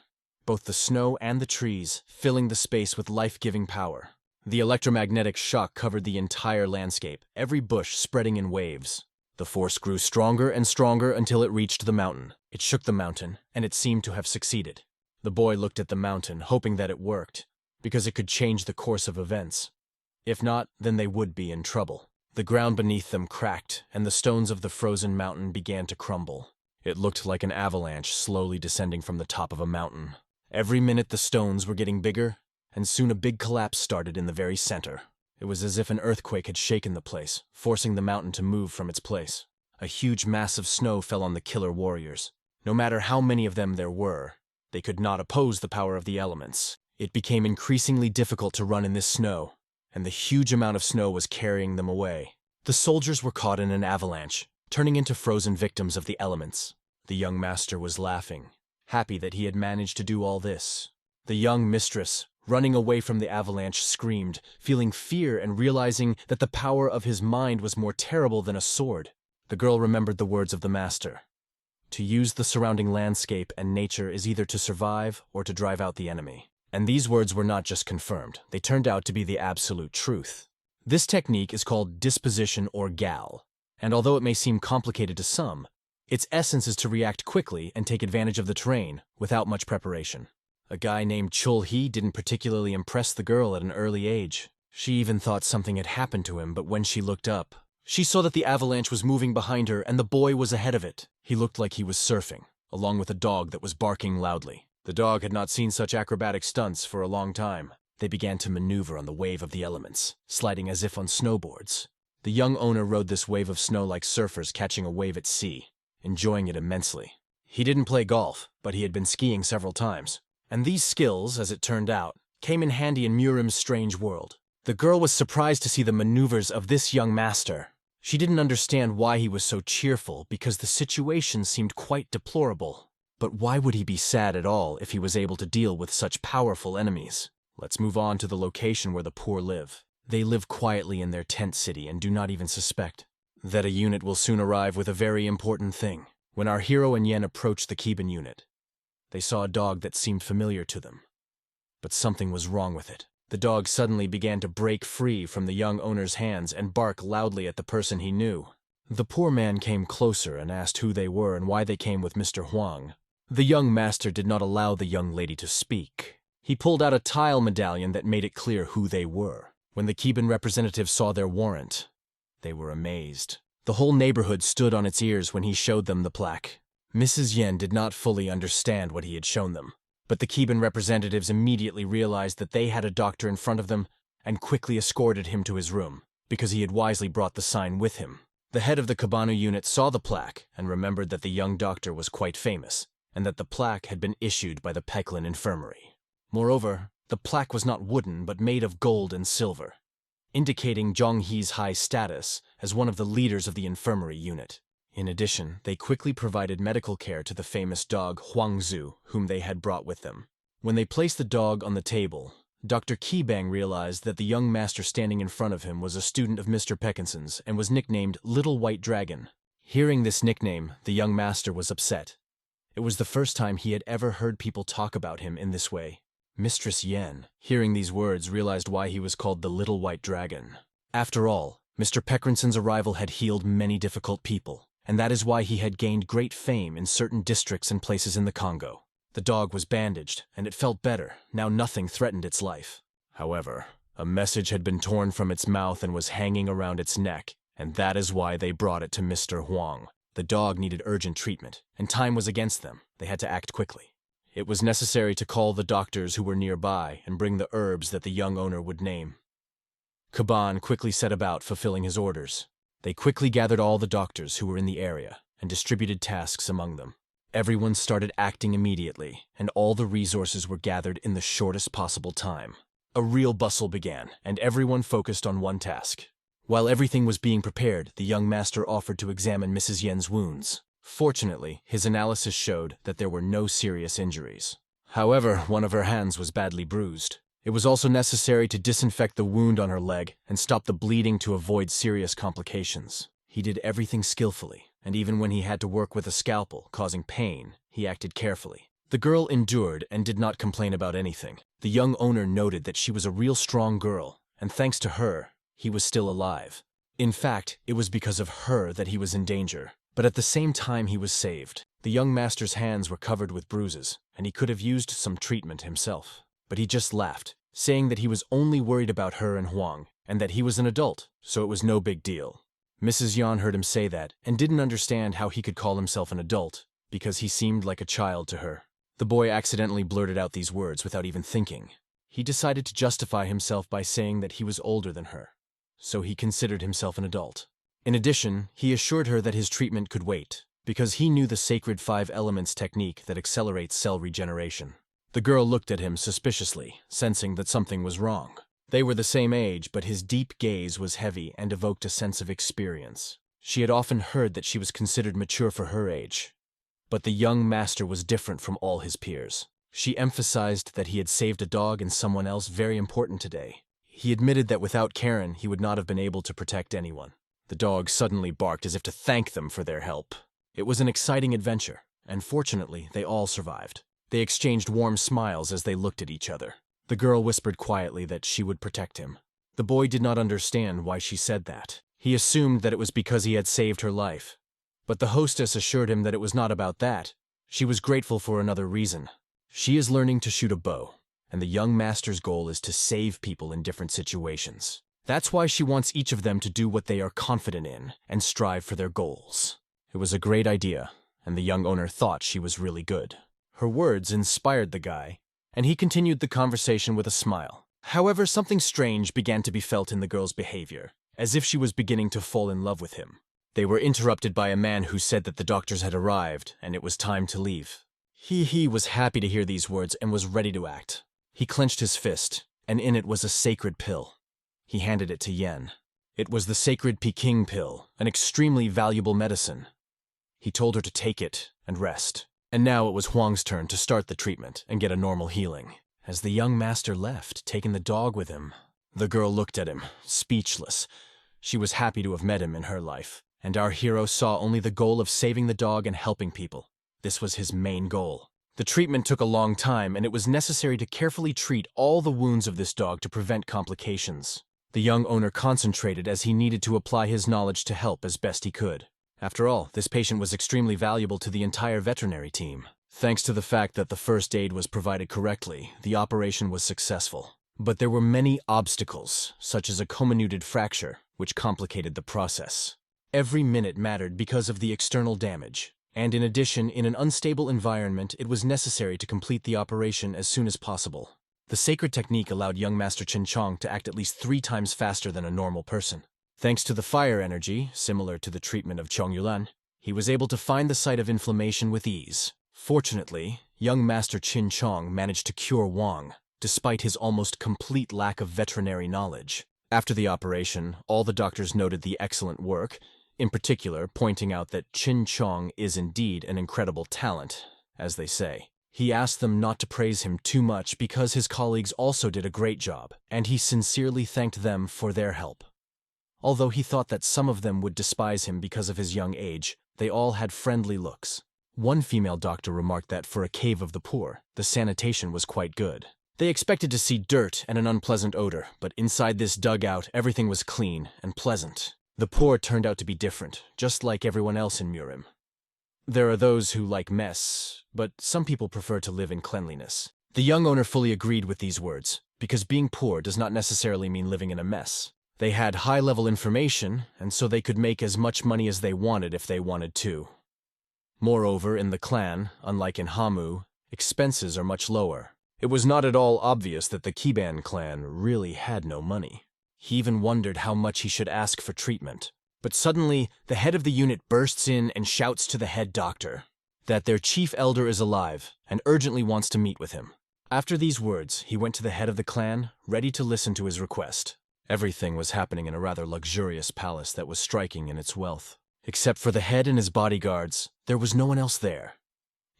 both the snow and the trees, filling the space with life-giving power. The electromagnetic shock covered the entire landscape, every bush spreading in waves. The force grew stronger and stronger until it reached the mountain. It shook the mountain, and it seemed to have succeeded. The boy looked at the mountain, hoping that it worked, because it could change the course of events. If not, then they would be in trouble. The ground beneath them cracked, and the stones of the frozen mountain began to crumble. It looked like an avalanche slowly descending from the top of a mountain. Every minute the stones were getting bigger, and soon a big collapse started in the very center. It was as if an earthquake had shaken the place, forcing the mountain to move from its place. A huge mass of snow fell on the killer warriors. No matter how many of them there were, they could not oppose the power of the elements. It became increasingly difficult to run in this snow, and the huge amount of snow was carrying them away. The soldiers were caught in an avalanche, turning into frozen victims of the elements. The young master was laughing, happy that he had managed to do all this. The young mistress, running away from the avalanche, screamed, feeling fear and realizing that the power of his mind was more terrible than a sword. The girl remembered the words of the master. To use the surrounding landscape and nature is either to survive or to drive out the enemy. And these words were not just confirmed, they turned out to be the absolute truth. This technique is called disposition or gal, and although it may seem complicated to some, its essence is to react quickly and take advantage of the terrain without much preparation. A guy named Chul-hee didn't particularly impress the girl at an early age. She even thought something had happened to him, but when she looked up, she saw that the avalanche was moving behind her and the boy was ahead of it. He looked like he was surfing, along with a dog that was barking loudly. The dog had not seen such acrobatic stunts for a long time. They began to maneuver on the wave of the elements, sliding as if on snowboards. The young owner rode this wave of snow like surfers catching a wave at sea, enjoying it immensely. He didn't play golf, but he had been skiing several times. And these skills, as it turned out, came in handy in Murim's strange world. The girl was surprised to see the maneuvers of this young master. She didn't understand why he was so cheerful because the situation seemed quite deplorable. But why would he be sad at all if he was able to deal with such powerful enemies? Let's move on to the location where the poor live. They live quietly in their tent city and do not even suspect that a unit will soon arrive with a very important thing. When our hero and Yen approached the Keban unit, they saw a dog that seemed familiar to them. But something was wrong with it. The dog suddenly began to break free from the young owner's hands and bark loudly at the person he knew. The poor man came closer and asked who they were and why they came with Mr. Huang. The young master did not allow the young lady to speak. He pulled out a tile medallion that made it clear who they were. When the Keban representative saw their warrant, They were amazed. The whole neighborhood stood on its ears when he showed them the plaque. Mrs. Yen did not fully understand what he had shown them, but the Keban representatives immediately realized that they had a doctor in front of them and quickly escorted him to his room, because he had wisely brought the sign with him. The head of the Kabanu unit saw the plaque and remembered that the young doctor was quite famous, and that the plaque had been issued by the Pecklin Infirmary. Moreover, the plaque was not wooden but made of gold and silver, indicating Zhang He's high status as one of the leaders of the infirmary unit. In addition, they quickly provided medical care to the famous dog Huangzu, whom they had brought with them. When they placed the dog on the table, Dr. Keebang realized that the young master standing in front of him was a student of Mr. Peckinson's and was nicknamed Little White Dragon. Hearing this nickname, the young master was upset. It was the first time he had ever heard people talk about him in this way. Mistress Yen, hearing these words, realized why he was called the Little White Dragon. After all, Mr. Peckinson's arrival had healed many difficult people, and that is why he had gained great fame in certain districts and places in the Congo. The dog was bandaged, and it felt better. Now nothing threatened its life. However, a message had been torn from its mouth and was hanging around its neck, and that is why they brought it to Mr. Huang. The dog needed urgent treatment, and time was against them. They had to act quickly. It was necessary to call the doctors who were nearby and bring the herbs that the young owner would name. Caban quickly set about fulfilling his orders. They quickly gathered all the doctors who were in the area and distributed tasks among them. Everyone started acting immediately, and all the resources were gathered in the shortest possible time. A real bustle began, and everyone focused on one task. While everything was being prepared, the young master offered to examine Mrs. Yen's wounds. Fortunately, his analysis showed that there were no serious injuries. However, one of her hands was badly bruised. It was also necessary to disinfect the wound on her leg and stop the bleeding to avoid serious complications. He did everything skillfully, and even when he had to work with a scalpel, causing pain, he acted carefully. The girl endured and did not complain about anything. The young owner noted that she was a real strong girl, and thanks to her, he was still alive. In fact, it was because of her that he was in danger, but at the same time he was saved. The young master's hands were covered with bruises, and he could have used some treatment himself. But he just laughed, saying that he was only worried about her and Huang, and that he was an adult, so it was no big deal. Mrs. Yan heard him say that, and didn't understand how he could call himself an adult, because he seemed like a child to her. The boy accidentally blurted out these words without even thinking. He decided to justify himself by saying that he was older than her, so he considered himself an adult. In addition, he assured her that his treatment could wait, because he knew the sacred 5 elements technique that accelerates cell regeneration. The girl looked at him suspiciously, sensing that something was wrong. They were the same age, but his deep gaze was heavy and evoked a sense of experience. She had often heard that she was considered mature for her age, but the young master was different from all his peers. She emphasized that he had saved a dog and someone else very important today. He admitted that without Karen, he would not have been able to protect anyone. The dog suddenly barked as if to thank them for their help. It was an exciting adventure, and fortunately, they all survived. They exchanged warm smiles as they looked at each other. The girl whispered quietly that she would protect him. The boy did not understand why she said that. He assumed that it was because he had saved her life. But the hostess assured him that it was not about that. She was grateful for another reason. She is learning to shoot a bow, and the young master's goal is to save people in different situations. That's why she wants each of them to do what they are confident in and strive for their goals. It was a great idea, and the young owner thought she was really good. Her words inspired the guy, and he continued the conversation with a smile. However, something strange began to be felt in the girl's behavior, as if she was beginning to fall in love with him. They were interrupted by a man who said that the doctors had arrived, and it was time to leave. He was happy to hear these words and was ready to act. He clenched his fist, and in it was a sacred pill. He handed it to Yen. It was the sacred Peking pill, an extremely valuable medicine. He told her to take it and rest. And now it was Huang's turn to start the treatment and get a normal healing. As the young master left, taking the dog with him, the girl looked at him, speechless. She was happy to have met him in her life, and our hero saw only the goal of saving the dog and helping people. This was his main goal. The treatment took a long time, and it was necessary to carefully treat all the wounds of this dog to prevent complications. The young owner concentrated as he needed to apply his knowledge to help as best he could. After all, this patient was extremely valuable to the entire veterinary team. Thanks to the fact that the first aid was provided correctly, the operation was successful. But there were many obstacles, such as a comminuted fracture, which complicated the process. Every minute mattered because of the external damage, and in addition, in an unstable environment, it was necessary to complete the operation as soon as possible. The sacred technique allowed young Master Qin Chong to act at least 3 times faster than a normal person. Thanks to the fire energy, similar to the treatment of Chong Yulan, he was able to find the site of inflammation with ease. Fortunately, young Master Qin Chong managed to cure Wang, despite his almost complete lack of veterinary knowledge. After the operation, all the doctors noted the excellent work, in particular pointing out that Qin Chong is indeed an incredible talent, as they say. He asked them not to praise him too much because his colleagues also did a great job, and he sincerely thanked them for their help. Although he thought that some of them would despise him because of his young age, they all had friendly looks. One female doctor remarked that for a cave of the poor, the sanitation was quite good. They expected to see dirt and an unpleasant odor, but inside this dugout, everything was clean and pleasant. The poor turned out to be different, just like everyone else in Murim. There are those who like mess, but some people prefer to live in cleanliness. The young owner fully agreed with these words, because being poor does not necessarily mean living in a mess. They had high-level information, and so they could make as much money as they wanted if they wanted to. Moreover, in the clan, unlike in Hamu, expenses are much lower. It was not at all obvious that the Kiban clan really had no money. He even wondered how much he should ask for treatment. But suddenly, the head of the unit bursts in and shouts to the head doctor that their chief elder is alive and urgently wants to meet with him. After these words, he went to the head of the clan, ready to listen to his request. Everything was happening in a rather luxurious palace that was striking in its wealth. Except for the head and his bodyguards, there was no one else there.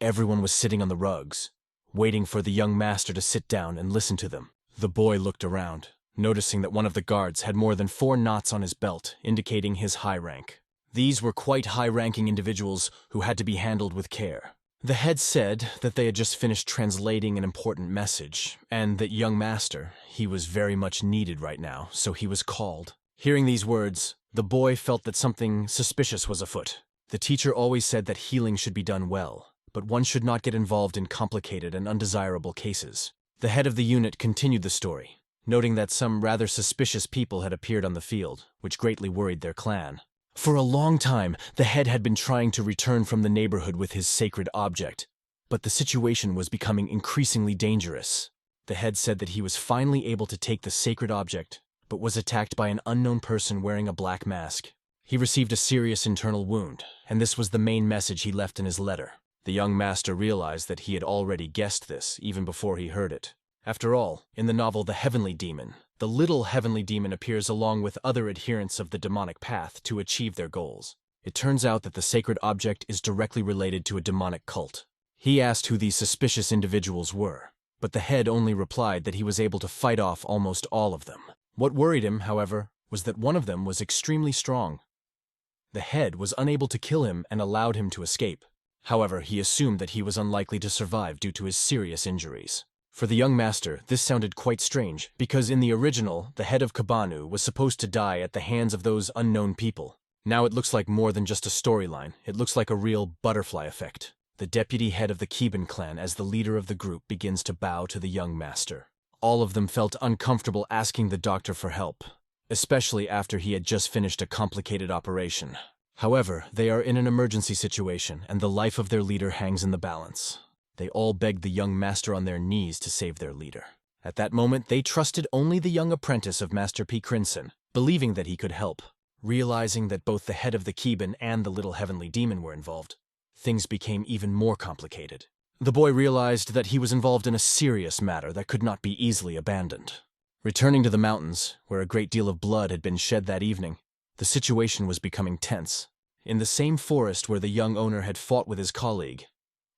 Everyone was sitting on the rugs, waiting for the young master to sit down and listen to them. The boy looked around, noticing that one of the guards had more than 4 knots on his belt, indicating his high rank. These were quite high-ranking individuals who had to be handled with care. The head said that they had just finished translating an important message, and that young master, he was very much needed right now, so he was called. Hearing these words, the boy felt that something suspicious was afoot. The teacher always said that healing should be done well, but one should not get involved in complicated and undesirable cases. The head of the unit continued the story, noting that some rather suspicious people had appeared on the field, which greatly worried their clan. For a long time, the head had been trying to return from the neighborhood with his sacred object, but the situation was becoming increasingly dangerous. The head said that he was finally able to take the sacred object, but was attacked by an unknown person wearing a black mask. He received a serious internal wound, and this was the main message he left in his letter. The young master realized that he had already guessed this even before he heard it. After all, in the novel The Heavenly Demon, the little heavenly demon appears along with other adherents of the demonic path to achieve their goals. It turns out that the sacred object is directly related to a demonic cult. He asked who these suspicious individuals were, but the head only replied that he was able to fight off almost all of them. What worried him, however, was that one of them was extremely strong. The head was unable to kill him and allowed him to escape. However, he assumed that he was unlikely to survive due to his serious injuries. For the young master, this sounded quite strange, because in the original, the head of Kabanu was supposed to die at the hands of those unknown people. Now it looks like more than just a storyline. It looks like a real butterfly effect. The deputy head of the Kiban clan, as the leader of the group, begins to bow to the young master. All of them felt uncomfortable asking the doctor for help, especially after he had just finished a complicated operation. However, they are in an emergency situation, and the life of their leader hangs in the balance. They all begged the young master on their knees to save their leader. At that moment, they trusted only the young apprentice of Master P. Crimson, believing that he could help. Realizing that both the head of the Kiban and the little heavenly demon were involved, things became even more complicated. The boy realized that he was involved in a serious matter that could not be easily abandoned. Returning to the mountains, where a great deal of blood had been shed that evening, the situation was becoming tense. In the same forest where the young owner had fought with his colleague,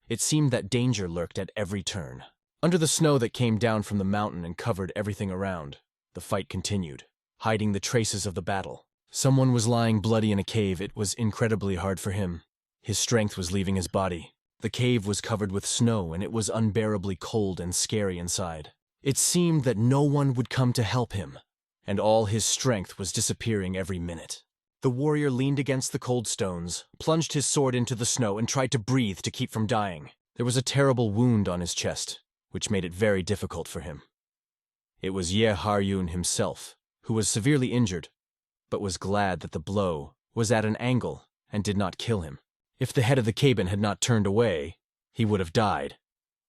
it seemed that danger lurked at every turn. Under the snow that came down from the mountain and covered everything around, the fight continued, hiding the traces of the battle. Someone was lying bloody in a cave. It was incredibly hard for him. His strength was leaving his body. The cave was covered with snow, and it was unbearably cold and scary inside. It seemed that no one would come to help him, and all his strength was disappearing every minute. The warrior leaned against the cold stones, plunged his sword into the snow, and tried to breathe to keep from dying. There was a terrible wound on his chest, which made it very difficult for him. It was Ye Haryun himself, who was severely injured, but was glad that the blow was at an angle and did not kill him. If the head of the cabin had not turned away, he would have died.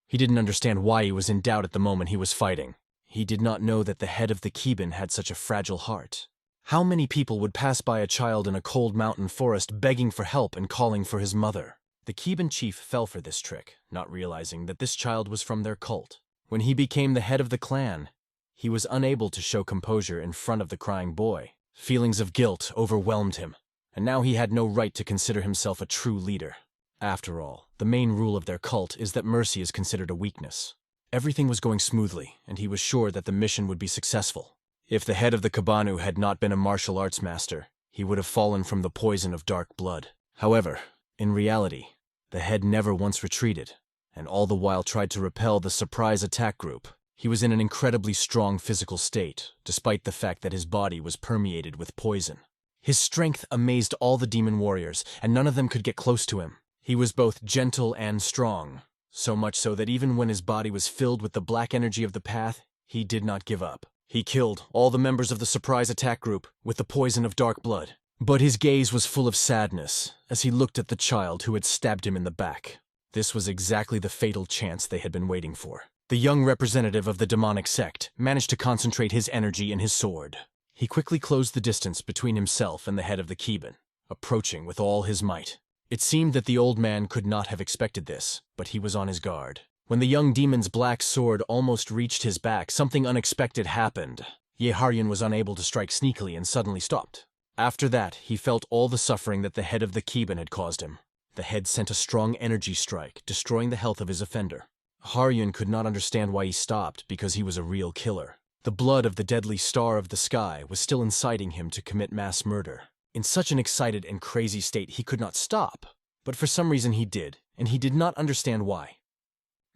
He didn't understand why he was in doubt at the moment he was fighting. He did not know that the head of the cabin had such a fragile heart. How many people would pass by a child in a cold mountain forest begging for help and calling for his mother? The cabin chief fell for this trick, not realizing that this child was from their cult. When he became the head of the clan, he was unable to show composure in front of the crying boy. Feelings of guilt overwhelmed him, and now he had no right to consider himself a true leader. After all, the main rule of their cult is that mercy is considered a weakness. Everything was going smoothly, and he was sure that the mission would be successful. If the head of the Kabanu had not been a martial arts master, he would have fallen from the poison of dark blood. However, in reality, the head never once retreated, and all the while tried to repel the surprise attack group. He was in an incredibly strong physical state, despite the fact that his body was permeated with poison. His strength amazed all the demon warriors, and none of them could get close to him. He was both gentle and strong, so much so that even when his body was filled with the black energy of the path, he did not give up. He killed all the members of the surprise attack group with the poison of dark blood. But his gaze was full of sadness as he looked at the child who had stabbed him in the back. This was exactly the fatal chance they had been waiting for. The young representative of the demonic sect managed to concentrate his energy in his sword. He quickly closed the distance between himself and the head of the cabin, approaching with all his might. It seemed that the old man could not have expected this, but he was on his guard. When the young demon's black sword almost reached his back, something unexpected happened. Yahello was unable to strike sneakily and suddenly stopped. After that, he felt all the suffering that the head of the cabin had caused him. The head sent a strong energy strike, destroying the health of his offender. Yahello could not understand why he stopped, because he was a real killer. The blood of the deadly star of the sky was still inciting him to commit mass murder. In such an excited and crazy state, he could not stop. But for some reason he did, and he did not understand why.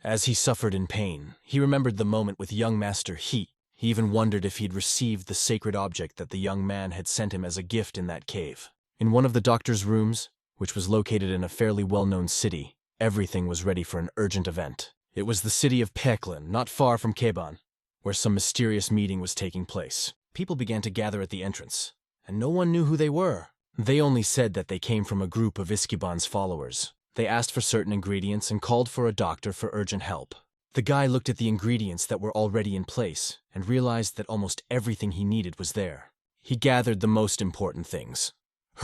As he suffered in pain, he remembered the moment with young Master He. He even wondered if he'd received the sacred object that the young man had sent him as a gift in that cave. In one of the doctor's rooms, which was located in a fairly well-known city, everything was ready for an urgent event. It was the city of Peck, not far from Caravan, where some mysterious meeting was taking place. People began to gather at the entrance, and no one knew who they were. They only said that they came from a group of Iskiban's followers. They asked for certain ingredients and called for a doctor for urgent help. The guy looked at the ingredients that were already in place and realized that almost everything he needed was there. He gathered the most important things: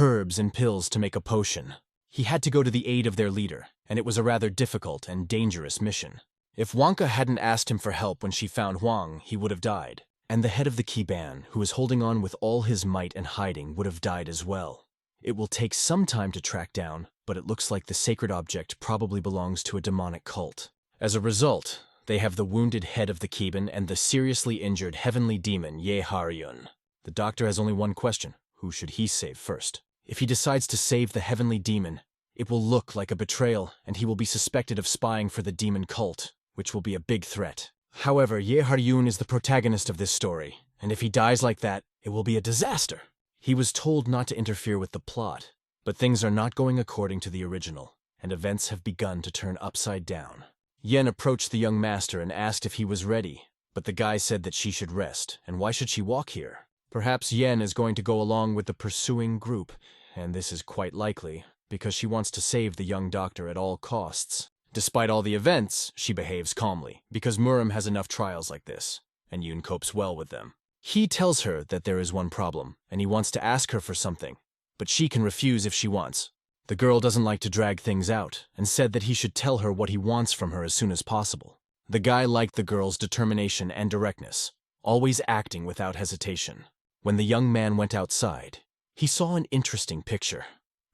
herbs and pills to make a potion. He had to go to the aid of their leader, and it was a rather difficult and dangerous mission. If Wonka hadn't asked him for help when she found Huang, he would have died. And the head of the Kiban, who was holding on with all his might and hiding, would have died as well. It will take some time to track down, but it looks like the sacred object probably belongs to a demonic cult. As a result, they have the wounded head of the Kiban and the seriously injured heavenly demon Yahello. The doctor has only one question: who should he save first? If he decides to save the heavenly demon, it will look like a betrayal, and he will be suspected of spying for the demon cult, which will be a big threat. However, Yahello is the protagonist of this story, and if he dies like that, it will be a disaster. He was told not to interfere with the plot, but things are not going according to the original, and events have begun to turn upside down. Yen approached the young master and asked if he was ready, but the guy said that she should rest, and why should she walk here? Perhaps Yen is going to go along with the pursuing group, and this is quite likely, because she wants to save the young doctor at all costs. Despite all the events, she behaves calmly, because Muram has enough trials like this, and Yoon copes well with them. He tells her that there is one problem, and he wants to ask her for something, but she can refuse if she wants. The girl doesn't like to drag things out, and said that he should tell her what he wants from her as soon as possible. The guy liked the girl's determination and directness, always acting without hesitation. When the young man went outside, he saw an interesting picture.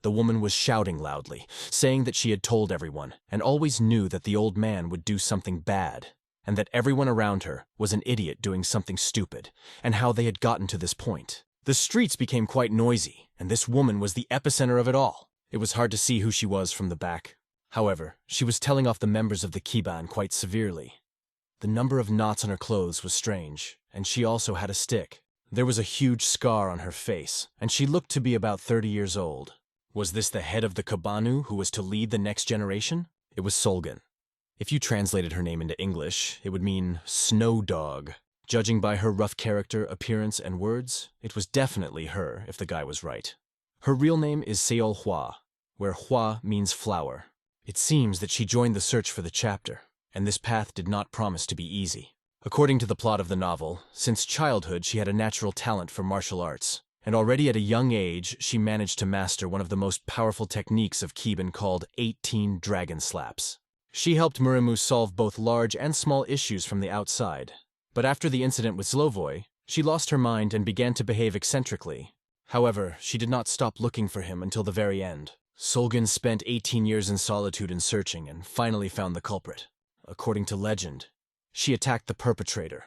The woman was shouting loudly, saying that she had told everyone, and always knew that the old man would do something bad, and that everyone around her was an idiot doing something stupid, and how they had gotten to this point. The streets became quite noisy, and this woman was the epicenter of it all. It was hard to see who she was from the back. However, she was telling off the members of the Kiban quite severely. The number of knots on her clothes was strange, and she also had a stick. There was a huge scar on her face, and she looked to be about 30 years old. Was this the head of the Kabanu who was to lead the next generation? It was Solgan. If you translated her name into English, it would mean Snow Dog. Judging by her rough character, appearance, and words, it was definitely her if the guy was right. Her real name is Seol Hwa, where Hwa means flower. It seems that she joined the search for the chapter, and this path did not promise to be easy. According to the plot of the novel, since childhood she had a natural talent for martial arts, and already at a young age she managed to master one of the most powerful techniques of Kiban called 18 Dragon Slaps. She helped Murimu solve both large and small issues from the outside. But after the incident with Zlovoy, she lost her mind and began to behave eccentrically. However, she did not stop looking for him until the very end. Solgan spent 18 years in solitude and searching and finally found the culprit. According to legend, she attacked the perpetrator,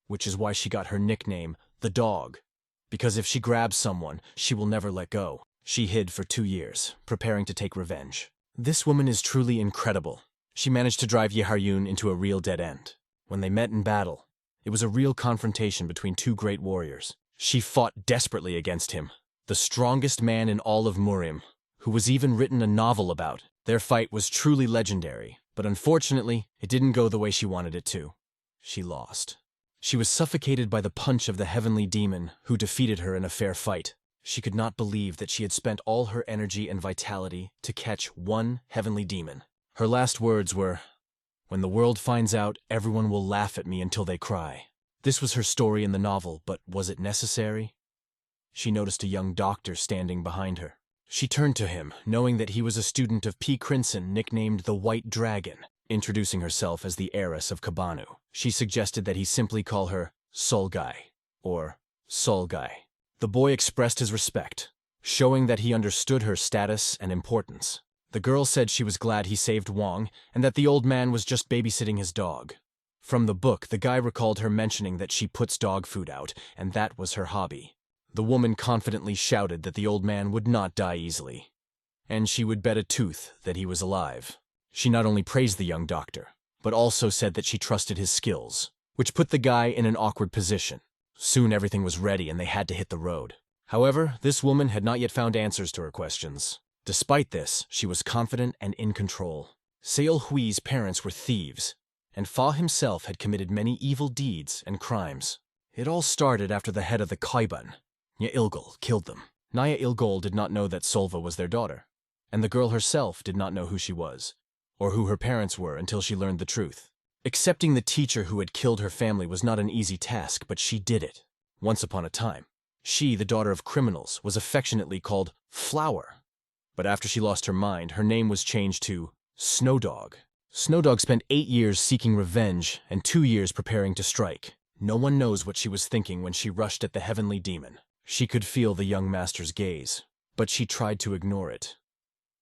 which is why she got her nickname, the Dog. Because if she grabs someone, she will never let go. She hid for 2 years, preparing to take revenge. This woman is truly incredible. She managed to drive Yeharyun into a real dead end. When they met in battle, it was a real confrontation between two great warriors. She fought desperately against him, the strongest man in all of Murim, who was even written a novel about. Their fight was truly legendary, but unfortunately, it didn't go the way she wanted it to. She lost. She was suffocated by the punch of the heavenly demon, who defeated her in a fair fight. She could not believe that she had spent all her energy and vitality to catch one heavenly demon. Her last words were, "When the world finds out, everyone will laugh at me until they cry." This was her story in the novel, but was it necessary? She noticed a young doctor standing behind her. She turned to him, knowing that he was a student of P. Crinson, nicknamed the White Dragon. Introducing herself as the heiress of Kabanu, she suggested that he simply call her Solgai, or Solgai. The boy expressed his respect, showing that he understood her status and importance. The girl said she was glad he saved Wang and that the old man was just babysitting his dog. From the book, the guy recalled her mentioning that she puts dog food out, and that was her hobby. The woman confidently shouted that the old man would not die easily, and she would bet a tooth that he was alive. She not only praised the young doctor, but also said that she trusted his skills, which put the guy in an awkward position. Soon everything was ready and they had to hit the road. However, this woman had not yet found answers to her questions. Despite this, she was confident and in control. Seol Hui's parents were thieves, and Fa himself had committed many evil deeds and crimes. It all started after the head of the Kaiban, Yailgol, killed them. Naya Ilgol did not know that Solva was their daughter, and the girl herself did not know who she was, or who her parents were until she learned the truth. Accepting the teacher who had killed her family was not an easy task, but she did it. Once upon a time, she, the daughter of criminals, was affectionately called Flower. But after she lost her mind, her name was changed to Snowdog. Snowdog spent 8 years seeking revenge and 2 years preparing to strike. No one knows what she was thinking when she rushed at the heavenly demon. She could feel the young master's gaze, but she tried to ignore it.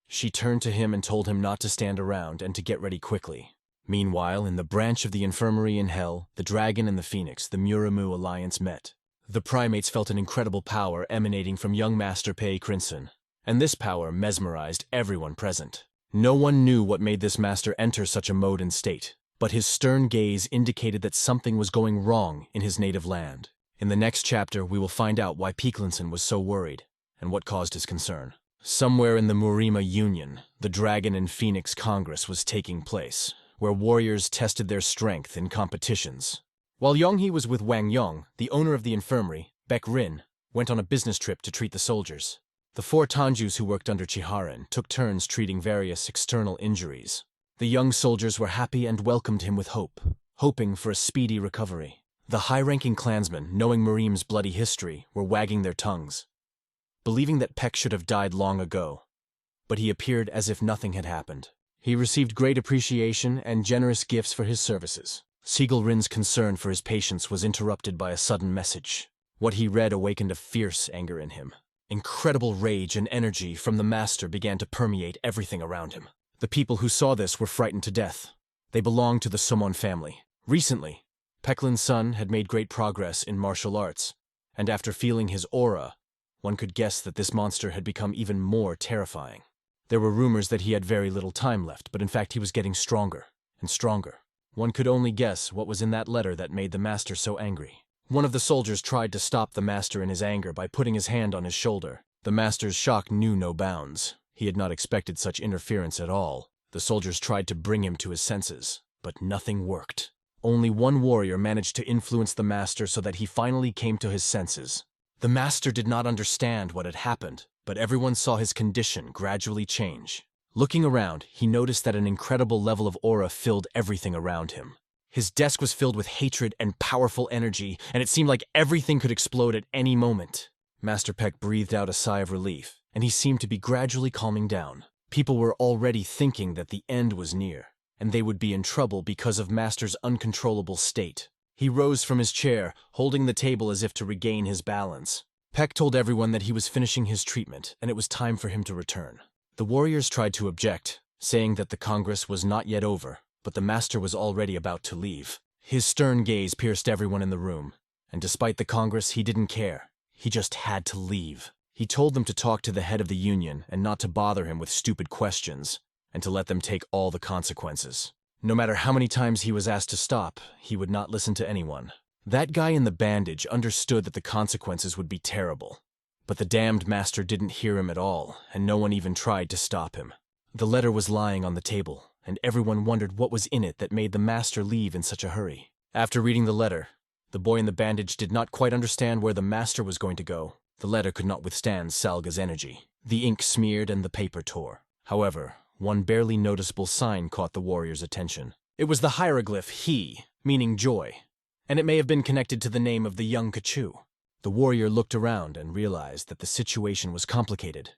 She turned to him and told him not to stand around and to get ready quickly. Meanwhile, in the branch of the infirmary in Hell, the dragon and the phoenix, the Murimu Alliance, met. The primates felt an incredible power emanating from young Master Pei Crinson, and this power mesmerized everyone present. No one knew what made this master enter such a mode and state, but his stern gaze indicated that something was going wrong in his native land. In the next chapter, we will find out why Peeklinson was so worried, and what caused his concern. Somewhere in the Murima Union, the Dragon and Phoenix Congress was taking place, where warriors tested their strength in competitions. While Yonghe was with Wang Yong, the owner of the infirmary, Baek Rin, went on a business trip to treat the soldiers. The 4 Tanjus who worked under Chiharin took turns treating various external injuries. The young soldiers were happy and welcomed him with hope, hoping for a speedy recovery. The high-ranking clansmen, knowing Murim's bloody history, were wagging their tongues, believing that Peck should have died long ago, but he appeared as if nothing had happened. He received great appreciation and generous gifts for his services. Siegel Rin's concern for his patients was interrupted by a sudden message. What he read awakened a fierce anger in him. Incredible rage and energy from the master began to permeate everything around him. The people who saw this were frightened to death. They belonged to the Somon family. Recently, Pecklin's son had made great progress in martial arts, and after feeling his aura, one could guess that this monster had become even more terrifying. There were rumors that he had very little time left, but in fact he was getting stronger and stronger. One could only guess what was in that letter that made the master so angry. One of the soldiers tried to stop the master in his anger by putting his hand on his shoulder. The master's shock knew no bounds. He had not expected such interference at all. The soldiers tried to bring him to his senses, but nothing worked. Only one warrior managed to influence the master so that he finally came to his senses. The master did not understand what had happened, but everyone saw his condition gradually change. Looking around, he noticed that an incredible level of aura filled everything around him. His desk was filled with hatred and powerful energy, and it seemed like everything could explode at any moment. Master Peck breathed out a sigh of relief, and he seemed to be gradually calming down. People were already thinking that the end was near, and they would be in trouble because of Master's uncontrollable state. He rose from his chair, holding the table as if to regain his balance. Peck told everyone that he was finishing his treatment, and it was time for him to return. The warriors tried to object, saying that the Congress was not yet over, but the master was already about to leave. His stern gaze pierced everyone in the room, and despite the Congress, he didn't care. He just had to leave. He told them to talk to the head of the union and not to bother him with stupid questions, and to let them take all the consequences. No matter how many times he was asked to stop, he would not listen to anyone. That guy in the bandage understood that the consequences would be terrible. But the damned master didn't hear him at all, and no one even tried to stop him. The letter was lying on the table, and everyone wondered what was in it that made the master leave in such a hurry. After reading the letter, the boy in the bandage did not quite understand where the master was going to go. The letter could not withstand Salga's energy. The ink smeared and the paper tore. However, one barely noticeable sign caught the warrior's attention. It was the hieroglyph He, meaning joy, and it may have been connected to the name of the young Kachu. The warrior looked around and realized that the situation was complicated,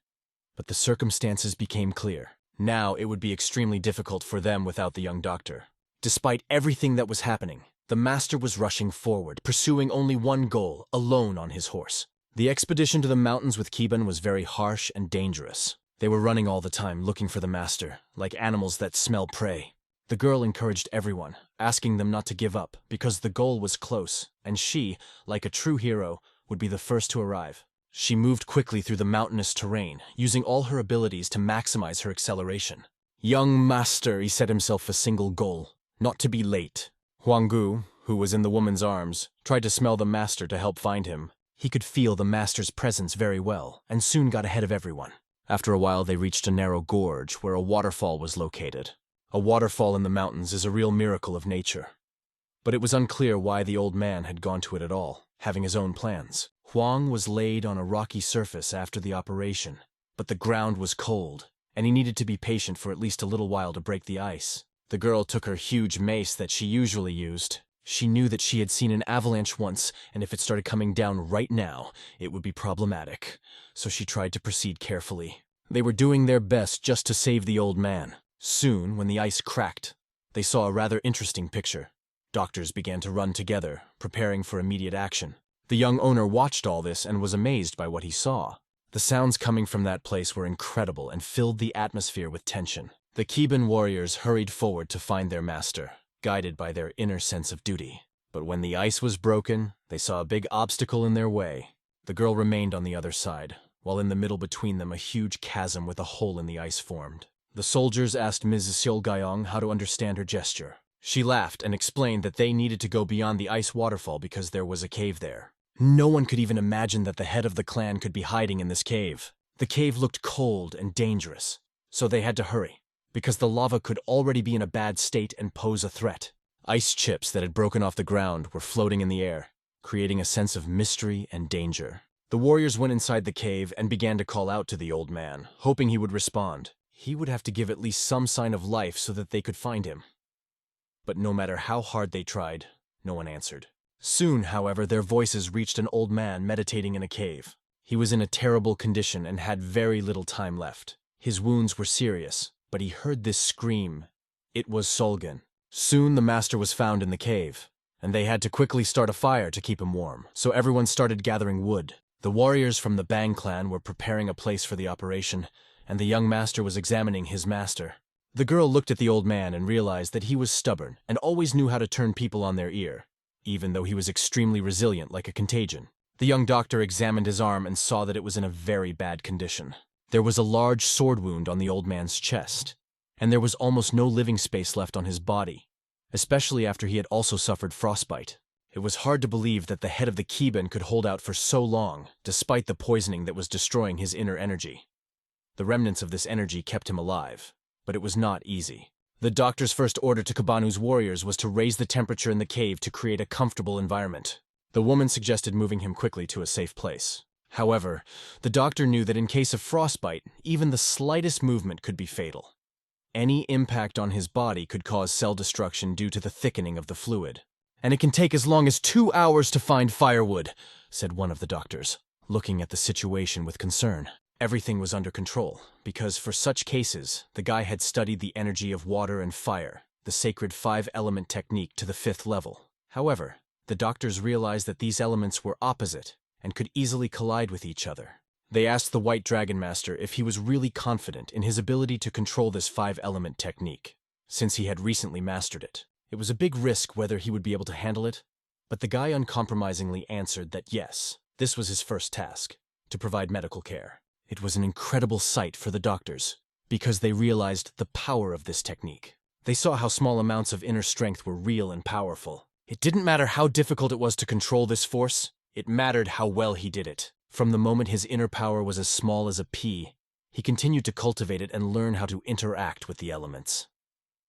but the circumstances became clear. Now it would be extremely difficult for them without the young doctor. Despite everything that was happening, the master was rushing forward, pursuing only one goal, alone on his horse. The expedition to the mountains with Kiban was very harsh and dangerous. They were running all the time, looking for the master, like animals that smell prey. The girl encouraged everyone, asking them not to give up, because the goal was close, and she, like a true hero, would be the first to arrive. She moved quickly through the mountainous terrain, using all her abilities to maximize her acceleration. Young master, he set himself a single goal, not to be late. Huanggu, who was in the woman's arms, tried to smell the master to help find him. He could feel the master's presence very well, and soon got ahead of everyone. After a while, they reached a narrow gorge where a waterfall was located. A waterfall in the mountains is a real miracle of nature. But it was unclear why the old man had gone to it at all, having his own plans. Huang was laid on a rocky surface after the operation, but the ground was cold, and he needed to be patient for at least a little while to break the ice. The girl took her huge mace that she usually used. She knew that she had seen an avalanche once, and if it started coming down right now, it would be problematic. So she tried to proceed carefully. They were doing their best just to save the old man. Soon, when the ice cracked, they saw a rather interesting picture. Doctors began to run together, preparing for immediate action. The young owner watched all this and was amazed by what he saw. The sounds coming from that place were incredible and filled the atmosphere with tension. The Kiban warriors hurried forward to find their master, guided by their inner sense of duty. But when the ice was broken, they saw a big obstacle in their way. The girl remained on the other side, while in the middle between them a huge chasm with a hole in the ice formed. The soldiers asked Ms. Seolgayong how to understand her gesture. She laughed and explained that they needed to go beyond the ice waterfall because there was a cave there. No one could even imagine that the head of the clan could be hiding in this cave. The cave looked cold and dangerous, so they had to hurry, because the lava could already be in a bad state and pose a threat. Ice chips that had broken off the ground were floating in the air, creating a sense of mystery and danger. The warriors went inside the cave and began to call out to the old man, hoping he would respond. He would have to give at least some sign of life so that they could find him. But no matter how hard they tried, no one answered. Soon, however, their voices reached an old man meditating in a cave. He was in a terrible condition and had very little time left. His wounds were serious, but he heard this scream. It was Solgan. Soon the master was found in the cave, and they had to quickly start a fire to keep him warm, so everyone started gathering wood. The warriors from the Bang clan were preparing a place for the operation, and the young master was examining his master. The girl looked at the old man and realized that he was stubborn and always knew how to turn people on their ear, even though he was extremely resilient like a contagion. The young doctor examined his arm and saw that it was in a very bad condition. There was a large sword wound on the old man's chest, and there was almost no living space left on his body, especially after he had also suffered frostbite. It was hard to believe that the head of the Kiban could hold out for so long, despite the poisoning that was destroying his inner energy. The remnants of this energy kept him alive, but it was not easy. The doctor's first order to Kabanu's warriors was to raise the temperature in the cave to create a comfortable environment. The woman suggested moving him quickly to a safe place. However, the doctor knew that in case of frostbite, even the slightest movement could be fatal. Any impact on his body could cause cell destruction due to the thickening of the fluid. "And it can take as long as 2 hours to find firewood," said one of the doctors, looking at the situation with concern. Everything was under control, because for such cases, the guy had studied the energy of water and fire, the sacred 5-element technique, to the 5th level. However, the doctors realized that these elements were opposite and could easily collide with each other. They asked the White Dragon Master if he was really confident in his ability to control this 5-element technique, since he had recently mastered it. It was a big risk whether he would be able to handle it, but the guy uncompromisingly answered that yes, this was his first task, to provide medical care. It was an incredible sight for the doctors, because they realized the power of this technique. They saw how small amounts of inner strength were real and powerful. It didn't matter how difficult it was to control this force, it mattered how well he did it. From the moment his inner power was as small as a pea, he continued to cultivate it and learn how to interact with the elements.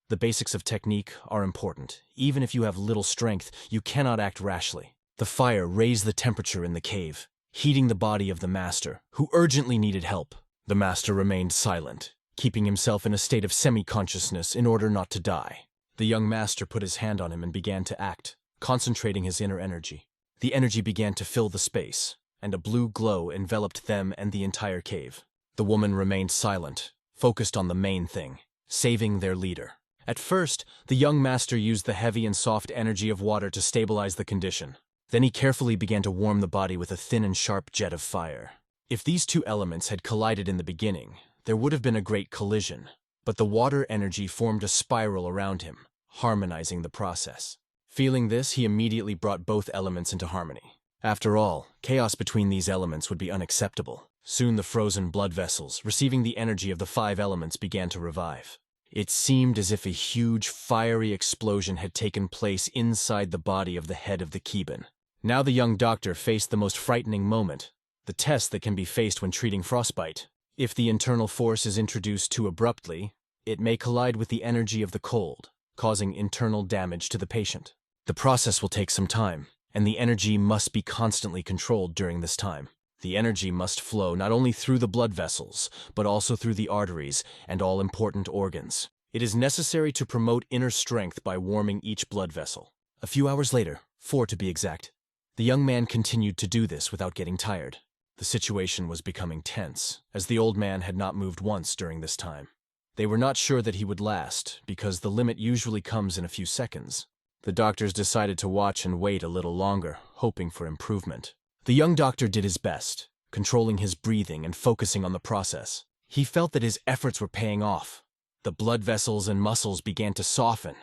The basics of technique are important. Even if you have little strength, you cannot act rashly. The fire raised the temperature in the cave, heating the body of the master, who urgently needed help. The master remained silent, keeping himself in a state of semi-consciousness in order not to die. The young master put his hand on him and began to act, concentrating his inner energy. The energy began to fill the space, and a blue glow enveloped them and the entire cave. The woman remained silent, focused on the main thing, saving their leader. At first, the young master used the heavy and soft energy of water to stabilize the condition. Then he carefully began to warm the body with a thin and sharp jet of fire. If these two elements had collided in the beginning, there would have been a great collision, but the water energy formed a spiral around him, harmonizing the process. Feeling this, he immediately brought both elements into harmony. After all, chaos between these elements would be unacceptable. Soon the frozen blood vessels, receiving the energy of the 5 elements, began to revive. It seemed as if a huge, fiery explosion had taken place inside the body of the head of the Keban. Now the young doctor faced the most frightening moment, the test that can be faced when treating frostbite. If the internal force is introduced too abruptly, it may collide with the energy of the cold, causing internal damage to the patient. The process will take some time, and the energy must be constantly controlled during this time. The energy must flow not only through the blood vessels, but also through the arteries and all important organs. It is necessary to promote inner strength by warming each blood vessel. A few hours later, 4 to be exact, the young man continued to do this without getting tired. The situation was becoming tense, as the old man had not moved once during this time. They were not sure that he would last, because the limit usually comes in a few seconds. The doctors decided to watch and wait a little longer, hoping for improvement. The young doctor did his best, controlling his breathing and focusing on the process. He felt that his efforts were paying off. The blood vessels and muscles began to soften,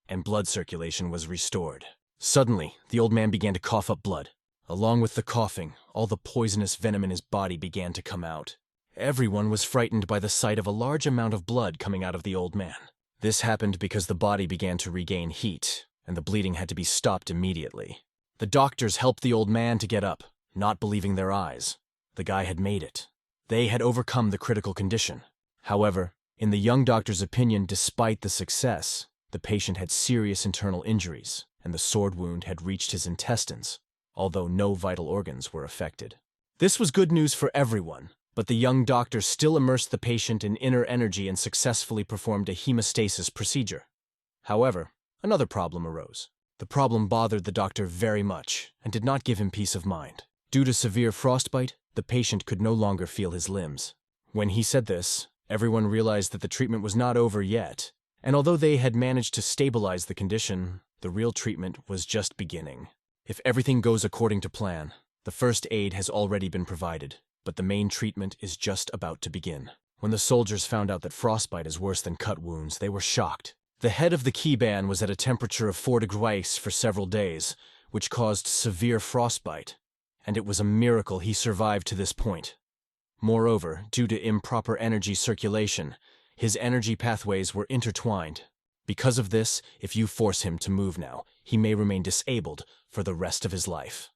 and blood circulation was restored. Suddenly, the old man began to cough up blood. Along with the coughing, all the poisonous venom in his body began to come out. Everyone was frightened by the sight of a large amount of blood coming out of the old man. This happened because the body began to regain heat, and the bleeding had to be stopped immediately. The doctors helped the old man to get up, not believing their eyes. The guy had made it. They had overcome the critical condition. However, in the young doctor's opinion, despite the success, the patient had serious internal injuries, and the sword wound had reached his intestines, although no vital organs were affected. This was good news for everyone, but the young doctor still immersed the patient in inner energy and successfully performed a hemostasis procedure. However, another problem arose. The problem bothered the doctor very much and did not give him peace of mind. Due to severe frostbite, the patient could no longer feel his limbs. When he said this, everyone realized that the treatment was not over yet, and although they had managed to stabilize the condition, the real treatment was just beginning. If everything goes according to plan, the first aid has already been provided, but the main treatment is just about to begin. When the soldiers found out that frostbite is worse than cut wounds, they were shocked. The head of the Keban was at a temperature of 4 degrees for several days, which caused severe frostbite, and it was a miracle he survived to this point. Moreover, due to improper energy circulation, his energy pathways were intertwined. Because of this, if you force him to move now, he may remain disabled for the rest of his life.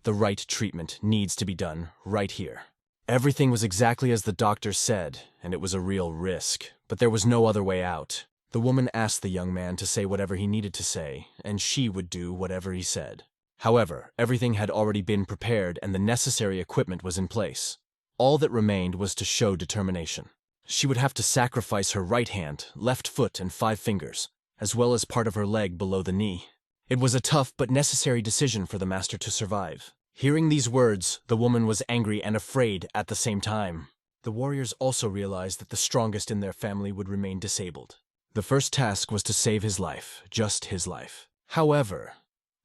The right treatment needs to be done right here. Everything was exactly as the doctor said, and it was a real risk, but there was no other way out. The woman asked the young man to say whatever he needed to say, and she would do whatever he said. However, everything had already been prepared and the necessary equipment was in place. All that remained was to show determination. She would have to sacrifice her right hand, left foot, and 5 fingers, as well as part of her leg below the knee. It was a tough but necessary decision for the master to survive. Hearing these words, the woman was angry and afraid at the same time. The warriors also realized that the strongest in their family would remain disabled. The first task was to save his life, just his life. However,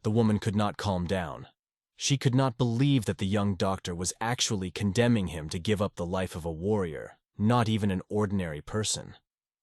the woman could not calm down. She could not believe that the young doctor was actually condemning him to give up the life of a warrior, not even an ordinary person.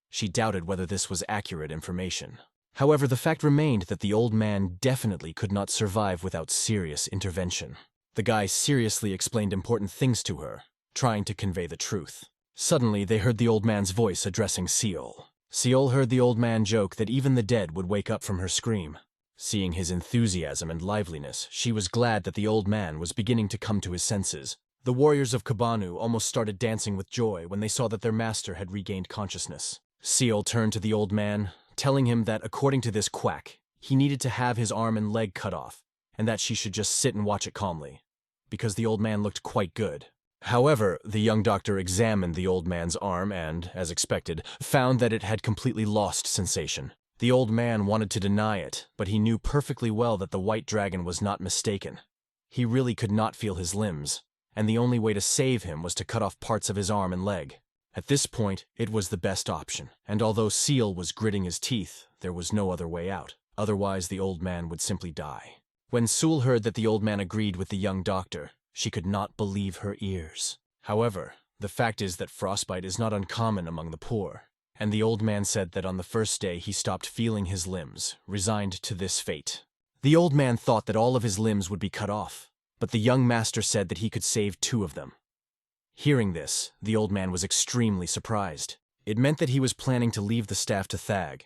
She doubted whether this was accurate information. However, the fact remained that the old man definitely could not survive without serious intervention. The guy seriously explained important things to her, trying to convey the truth. Suddenly, they heard the old man's voice addressing Seol. Seol heard the old man joke that even the dead would wake up from her scream. Seeing his enthusiasm and liveliness, she was glad that the old man was beginning to come to his senses. The warriors of Kabanu almost started dancing with joy when they saw that their master had regained consciousness. Seol turned to the old man, telling him that according to this quack, he needed to have his arm and leg cut off, and that she should just sit and watch it calmly, because the old man looked quite good. However, the young doctor examined the old man's arm and, as expected, found that it had completely lost sensation. The old man wanted to deny it, but he knew perfectly well that the white dragon was not mistaken. He really could not feel his limbs, and the only way to save him was to cut off parts of his arm and leg. At this point, it was the best option, and although Seol was gritting his teeth, there was no other way out. Otherwise, the old man would simply die. When Seol heard that the old man agreed with the young doctor, she could not believe her ears. However, the fact is that frostbite is not uncommon among the poor, and the old man said that on the first day he stopped feeling his limbs, resigned to this fate. The old man thought that all of his limbs would be cut off, but the young master said that he could save 2 of them. Hearing this, the old man was extremely surprised. It meant that he was planning to leave the staff to Thag,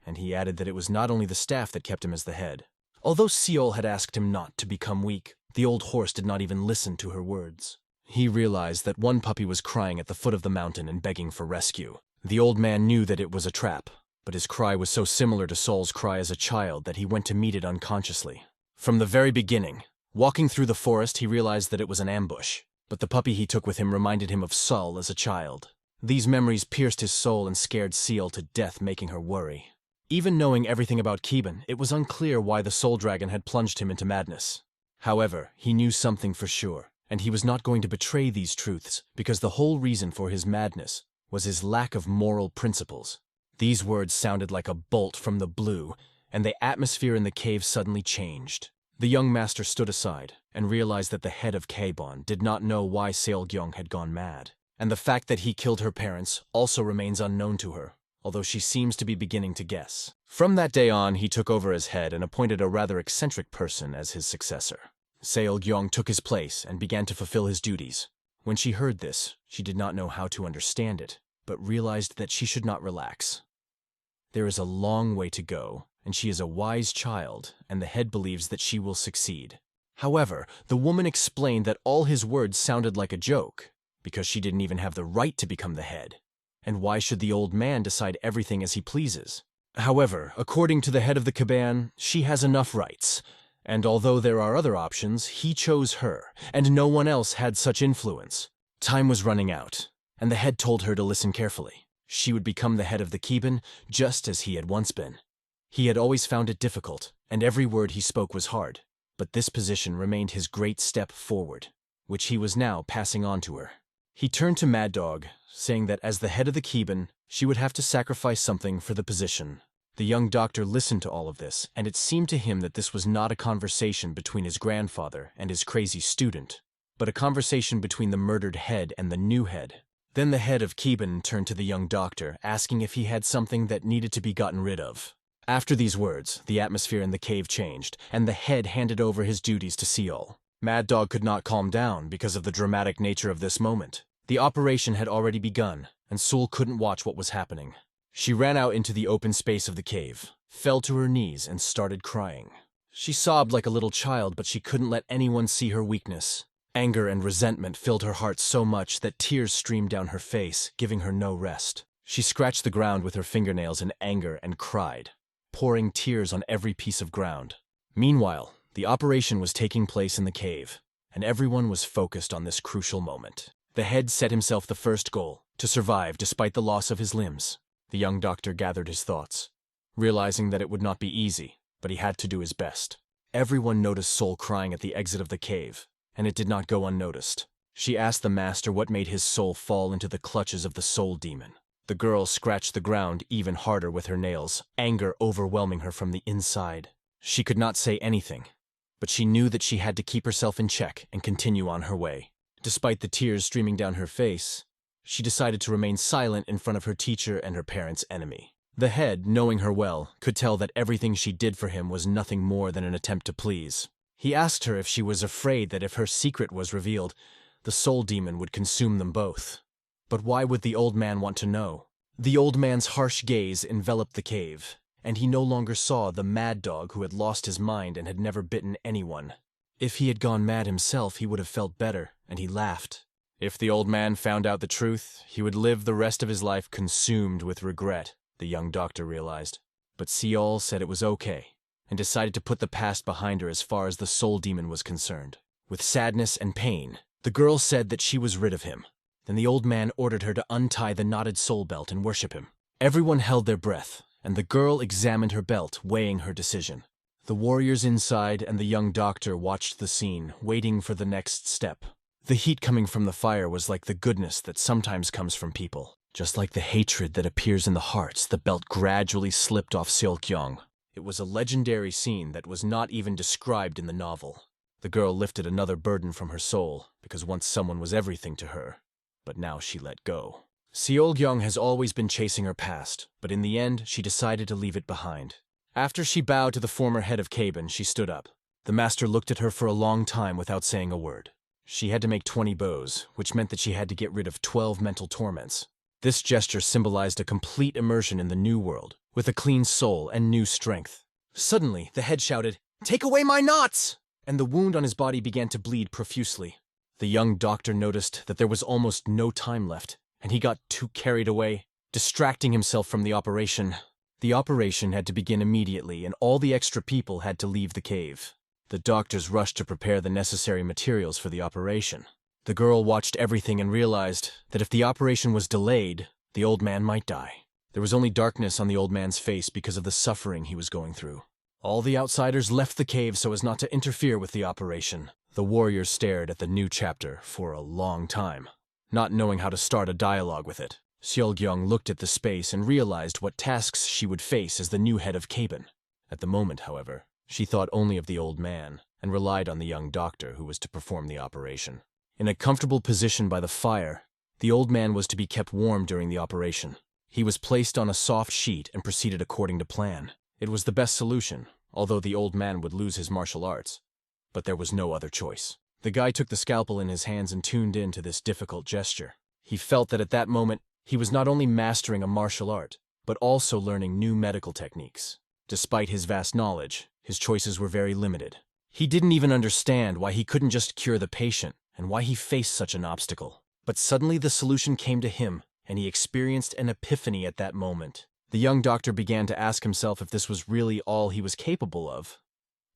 and he added that it was not only the staff that kept him as the head. Although Seol had asked him not to become weak, the old horse did not even listen to her words. He realized that one puppy was crying at the foot of the mountain and begging for rescue. The old man knew that it was a trap, but his cry was so similar to Sol's cry as a child that he went to meet it unconsciously. From the very beginning, walking through the forest, he realized that it was an ambush, but the puppy he took with him reminded him of Sol as a child. These memories pierced his soul and scared Seol to death, making her worry. Even knowing everything about Keban, it was unclear why the soul dragon had plunged him into madness. However, he knew something for sure, and he was not going to betray these truths because the whole reason for his madness was his lack of moral principles. These words sounded like a bolt from the blue, and the atmosphere in the cave suddenly changed. The young master stood aside and realized that the head of Keban did not know why Seolgyong had gone mad, and the fact that he killed her parents also remains unknown to her, although she seems to be beginning to guess. From that day on, he took over as head and appointed a rather eccentric person as his successor. Seolgyong took his place and began to fulfill his duties. When she heard this, she did not know how to understand it, but realized that she should not relax. There is a long way to go, and she is a wise child, and the head believes that she will succeed. However, the woman explained that all his words sounded like a joke, because she didn't even have the right to become the head. And why should the old man decide everything as he pleases? However, according to the head of the Caban, she has enough rights, and although there are other options, he chose her, and no one else had such influence. Time was running out, and the head told her to listen carefully. She would become the head of the Keban, just as he had once been. He had always found it difficult, and every word he spoke was hard, but this position remained his great step forward, which he was now passing on to her. He turned to Mad Dog, saying that as the head of the Keban, she would have to sacrifice something for the position. The young doctor listened to all of this, and it seemed to him that this was not a conversation between his grandfather and his crazy student, but a conversation between the murdered head and the new head. Then the head of Keban turned to the young doctor, asking if he had something that needed to be gotten rid of. After these words, the atmosphere in the cave changed, and the head handed over his duties to Seol. Mad Dog could not calm down because of the dramatic nature of this moment. The operation had already begun, and Seol couldn't watch what was happening. She ran out into the open space of the cave, fell to her knees, and started crying. She sobbed like a little child, but she couldn't let anyone see her weakness. Anger and resentment filled her heart so much that tears streamed down her face, giving her no rest. She scratched the ground with her fingernails in anger and cried, pouring tears on every piece of ground. Meanwhile, the operation was taking place in the cave, and everyone was focused on this crucial moment. The head set himself the first goal, to survive despite the loss of his limbs. The young doctor gathered his thoughts, realizing that it would not be easy, but he had to do his best. Everyone noticed Soul crying at the exit of the cave, and it did not go unnoticed. She asked the master what made his soul fall into the clutches of the soul demon. The girl scratched the ground even harder with her nails, anger overwhelming her from the inside. She could not say anything, but she knew that she had to keep herself in check and continue on her way. Despite the tears streaming down her face, she decided to remain silent in front of her teacher and her parents' enemy. The head, knowing her well, could tell that everything she did for him was nothing more than an attempt to please. He asked her if she was afraid that if her secret was revealed, the soul demon would consume them both. But why would the old man want to know? The old man's harsh gaze enveloped the cave, and he no longer saw the mad dog who had lost his mind and had never bitten anyone. If he had gone mad himself, he would have felt better, and he laughed. If the old man found out the truth, he would live the rest of his life consumed with regret, the young doctor realized. But Seol said it was okay, and decided to put the past behind her as far as the soul demon was concerned. With sadness and pain, the girl said that she was rid of him. Then the old man ordered her to untie the knotted soul belt and worship him. Everyone held their breath, and the girl examined her belt, weighing her decision. The warriors inside and the young doctor watched the scene, waiting for the next step. The heat coming from the fire was like the goodness that sometimes comes from people. Just like the hatred that appears in the hearts, the belt gradually slipped off Seolkyung. It was a legendary scene that was not even described in the novel. The girl lifted another burden from her soul, because once someone was everything to her, but now she let go. Seolkyung has always been chasing her past, but in the end, she decided to leave it behind. After she bowed to the former head of Caravan, she stood up. The master looked at her for a long time without saying a word. She had to make 20 bows, which meant that she had to get rid of 12 mental torments. This gesture symbolized a complete immersion in the new world, with a clean soul and new strength. Suddenly, the head shouted, "Take away my knots!" And the wound on his body began to bleed profusely. The young doctor noticed that there was almost no time left, and he got too carried away, distracting himself from the operation. The operation had to begin immediately, and all the extra people had to leave the cave. The doctors rushed to prepare the necessary materials for the operation. The girl watched everything and realized that if the operation was delayed, the old man might die. There was only darkness on the old man's face because of the suffering he was going through. All the outsiders left the cave so as not to interfere with the operation. The warriors stared at the new chapter for a long time, not knowing how to start a dialogue with it. Seolkyung looked at the space and realized what tasks she would face as the new head of Caravan. At the moment, however, she thought only of the old man and relied on the young doctor who was to perform the operation. In a comfortable position by the fire, the old man was to be kept warm during the operation. He was placed on a soft sheet and proceeded according to plan. It was the best solution, although the old man would lose his martial arts. But there was no other choice. The guy took the scalpel in his hands and tuned in to this difficult gesture. He felt that at that moment, he was not only mastering a martial art, but also learning new medical techniques. Despite his vast knowledge, his choices were very limited. He didn't even understand why he couldn't just cure the patient and why he faced such an obstacle. But suddenly the solution came to him, and he experienced an epiphany at that moment. The young doctor began to ask himself if this was really all he was capable of,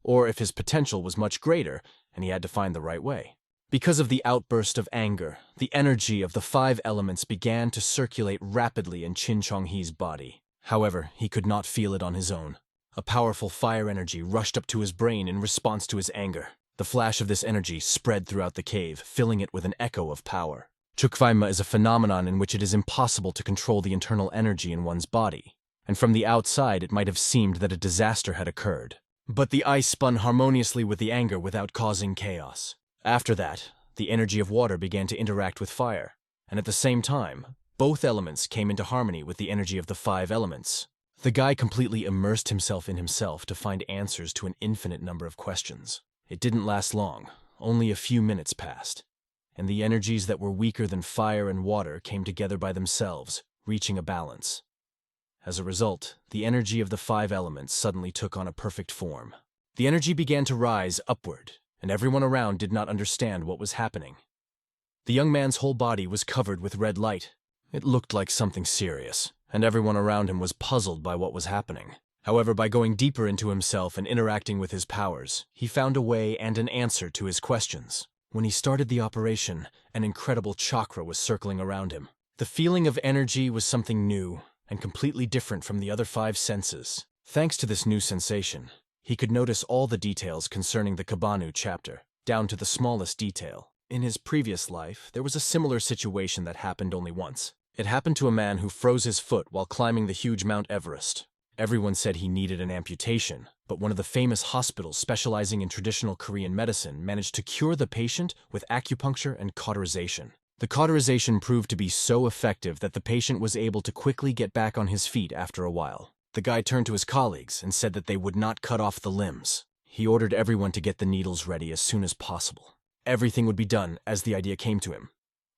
or if his potential was much greater and he had to find the right way. Because of the outburst of anger, the energy of the 5 elements began to circulate rapidly in Chin Chong-hee's body. However, he could not feel it on his own. A powerful fire energy rushed up to his brain in response to his anger. The flash of this energy spread throughout the cave, filling it with an echo of power. Chukvaima is a phenomenon in which it is impossible to control the internal energy in one's body, and from the outside it might have seemed that a disaster had occurred. But the ice spun harmoniously with the anger without causing chaos. After that, the energy of water began to interact with fire, and at the same time, both elements came into harmony with the energy of the 5 elements. The guy completely immersed himself in himself to find answers to an infinite number of questions. It didn't last long. Only a few minutes passed, and the energies that were weaker than fire and water came together by themselves, reaching a balance. As a result, the energy of the 5 elements suddenly took on a perfect form. The energy began to rise upward, and everyone around did not understand what was happening. The young man's whole body was covered with red light. It looked like something serious, and everyone around him was puzzled by what was happening. However, by going deeper into himself and interacting with his powers, he found a way and an answer to his questions. When he started the operation, an incredible chakra was circling around him. The feeling of energy was something new and completely different from the other 5 senses. Thanks to this new sensation, he could notice all the details concerning the Kabanu chapter, down to the smallest detail. In his previous life, there was a similar situation that happened only once. It happened to a man who froze his foot while climbing the huge Mount Everest. Everyone said he needed an amputation, but one of the famous hospitals specializing in traditional Korean medicine managed to cure the patient with acupuncture and cauterization. The cauterization proved to be so effective that the patient was able to quickly get back on his feet after a while. The guy turned to his colleagues and said that they would not cut off the limbs. He ordered everyone to get the needles ready as soon as possible. Everything would be done as the idea came to him.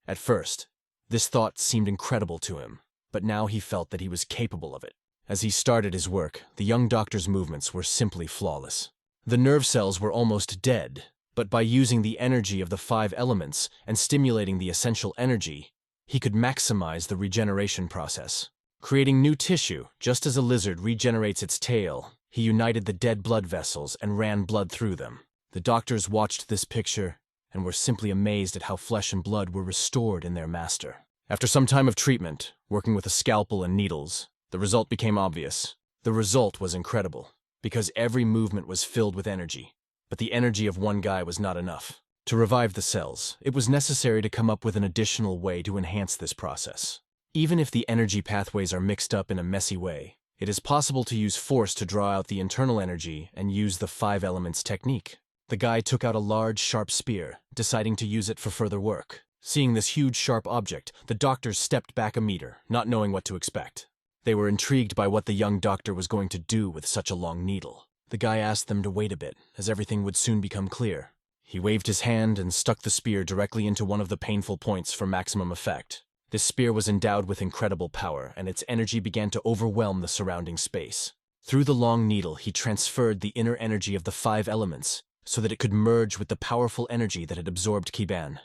At first, this thought seemed incredible to him, but now he felt that he was capable of it. As he started his work, the young doctor's movements were simply flawless. The nerve cells were almost dead, but by using the energy of the 5 elements and stimulating the essential energy, he could maximize the regeneration process. Creating new tissue, just as a lizard regenerates its tail, he united the dead blood vessels and ran blood through them. The doctors watched this picture and were simply amazed at how flesh and blood were restored in their master. After some time of treatment, working with a scalpel and needles, the result became obvious. The result was incredible, because every movement was filled with energy. But the energy of one guy was not enough. To revive the cells, it was necessary to come up with an additional way to enhance this process. Even if the energy pathways are mixed up in a messy way, it is possible to use force to draw out the internal energy and use the 5 elements technique. The guy took out a large, sharp spear, deciding to use it for further work. Seeing this huge, sharp object, the doctors stepped back a meter, not knowing what to expect. They were intrigued by what the young doctor was going to do with such a long needle. The guy asked them to wait a bit, as everything would soon become clear. He waved his hand and stuck the spear directly into one of the painful points for maximum effect. This spear was endowed with incredible power, and its energy began to overwhelm the surrounding space. Through the long needle, he transferred the inner energy of the 5 elements, so that it could merge with the powerful energy that had absorbed Kiban.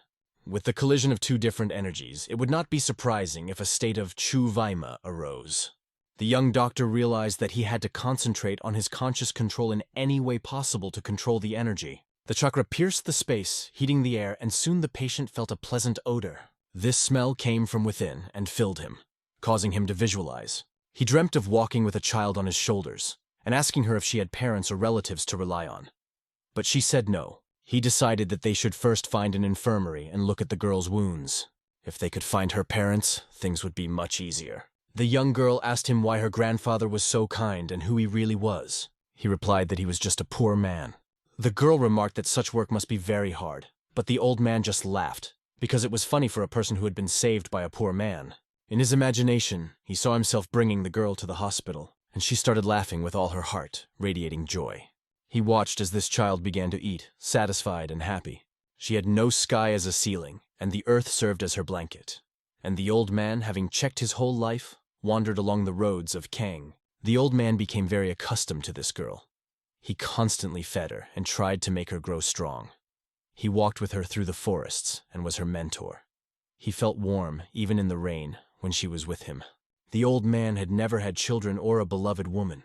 With the collision of 2 different energies, it would not be surprising if a state of Chu-Vaima arose. The young doctor realized that he had to concentrate on his conscious control in any way possible to control the energy. The chakra pierced the space, heating the air, and soon the patient felt a pleasant odor. This smell came from within and filled him, causing him to visualize. He dreamt of walking with a child on his shoulders and asking her if she had parents or relatives to rely on. But she said no. He decided that they should first find an infirmary and look at the girl's wounds. If they could find her parents, things would be much easier. The young girl asked him why her grandfather was so kind and who he really was. He replied that he was just a poor man. The girl remarked that such work must be very hard, but the old man just laughed, because it was funny for a person who had been saved by a poor man. In his imagination, he saw himself bringing the girl to the hospital, and she started laughing with all her heart, radiating joy. He watched as this child began to eat, satisfied and happy. She had no sky as a ceiling, and the earth served as her blanket. And the old man, having checked his whole life, wandered along the roads of Kang. The old man became very accustomed to this girl. He constantly fed her and tried to make her grow strong. He walked with her through the forests and was her mentor. He felt warm, even in the rain, when she was with him. The old man had never had children or a beloved woman.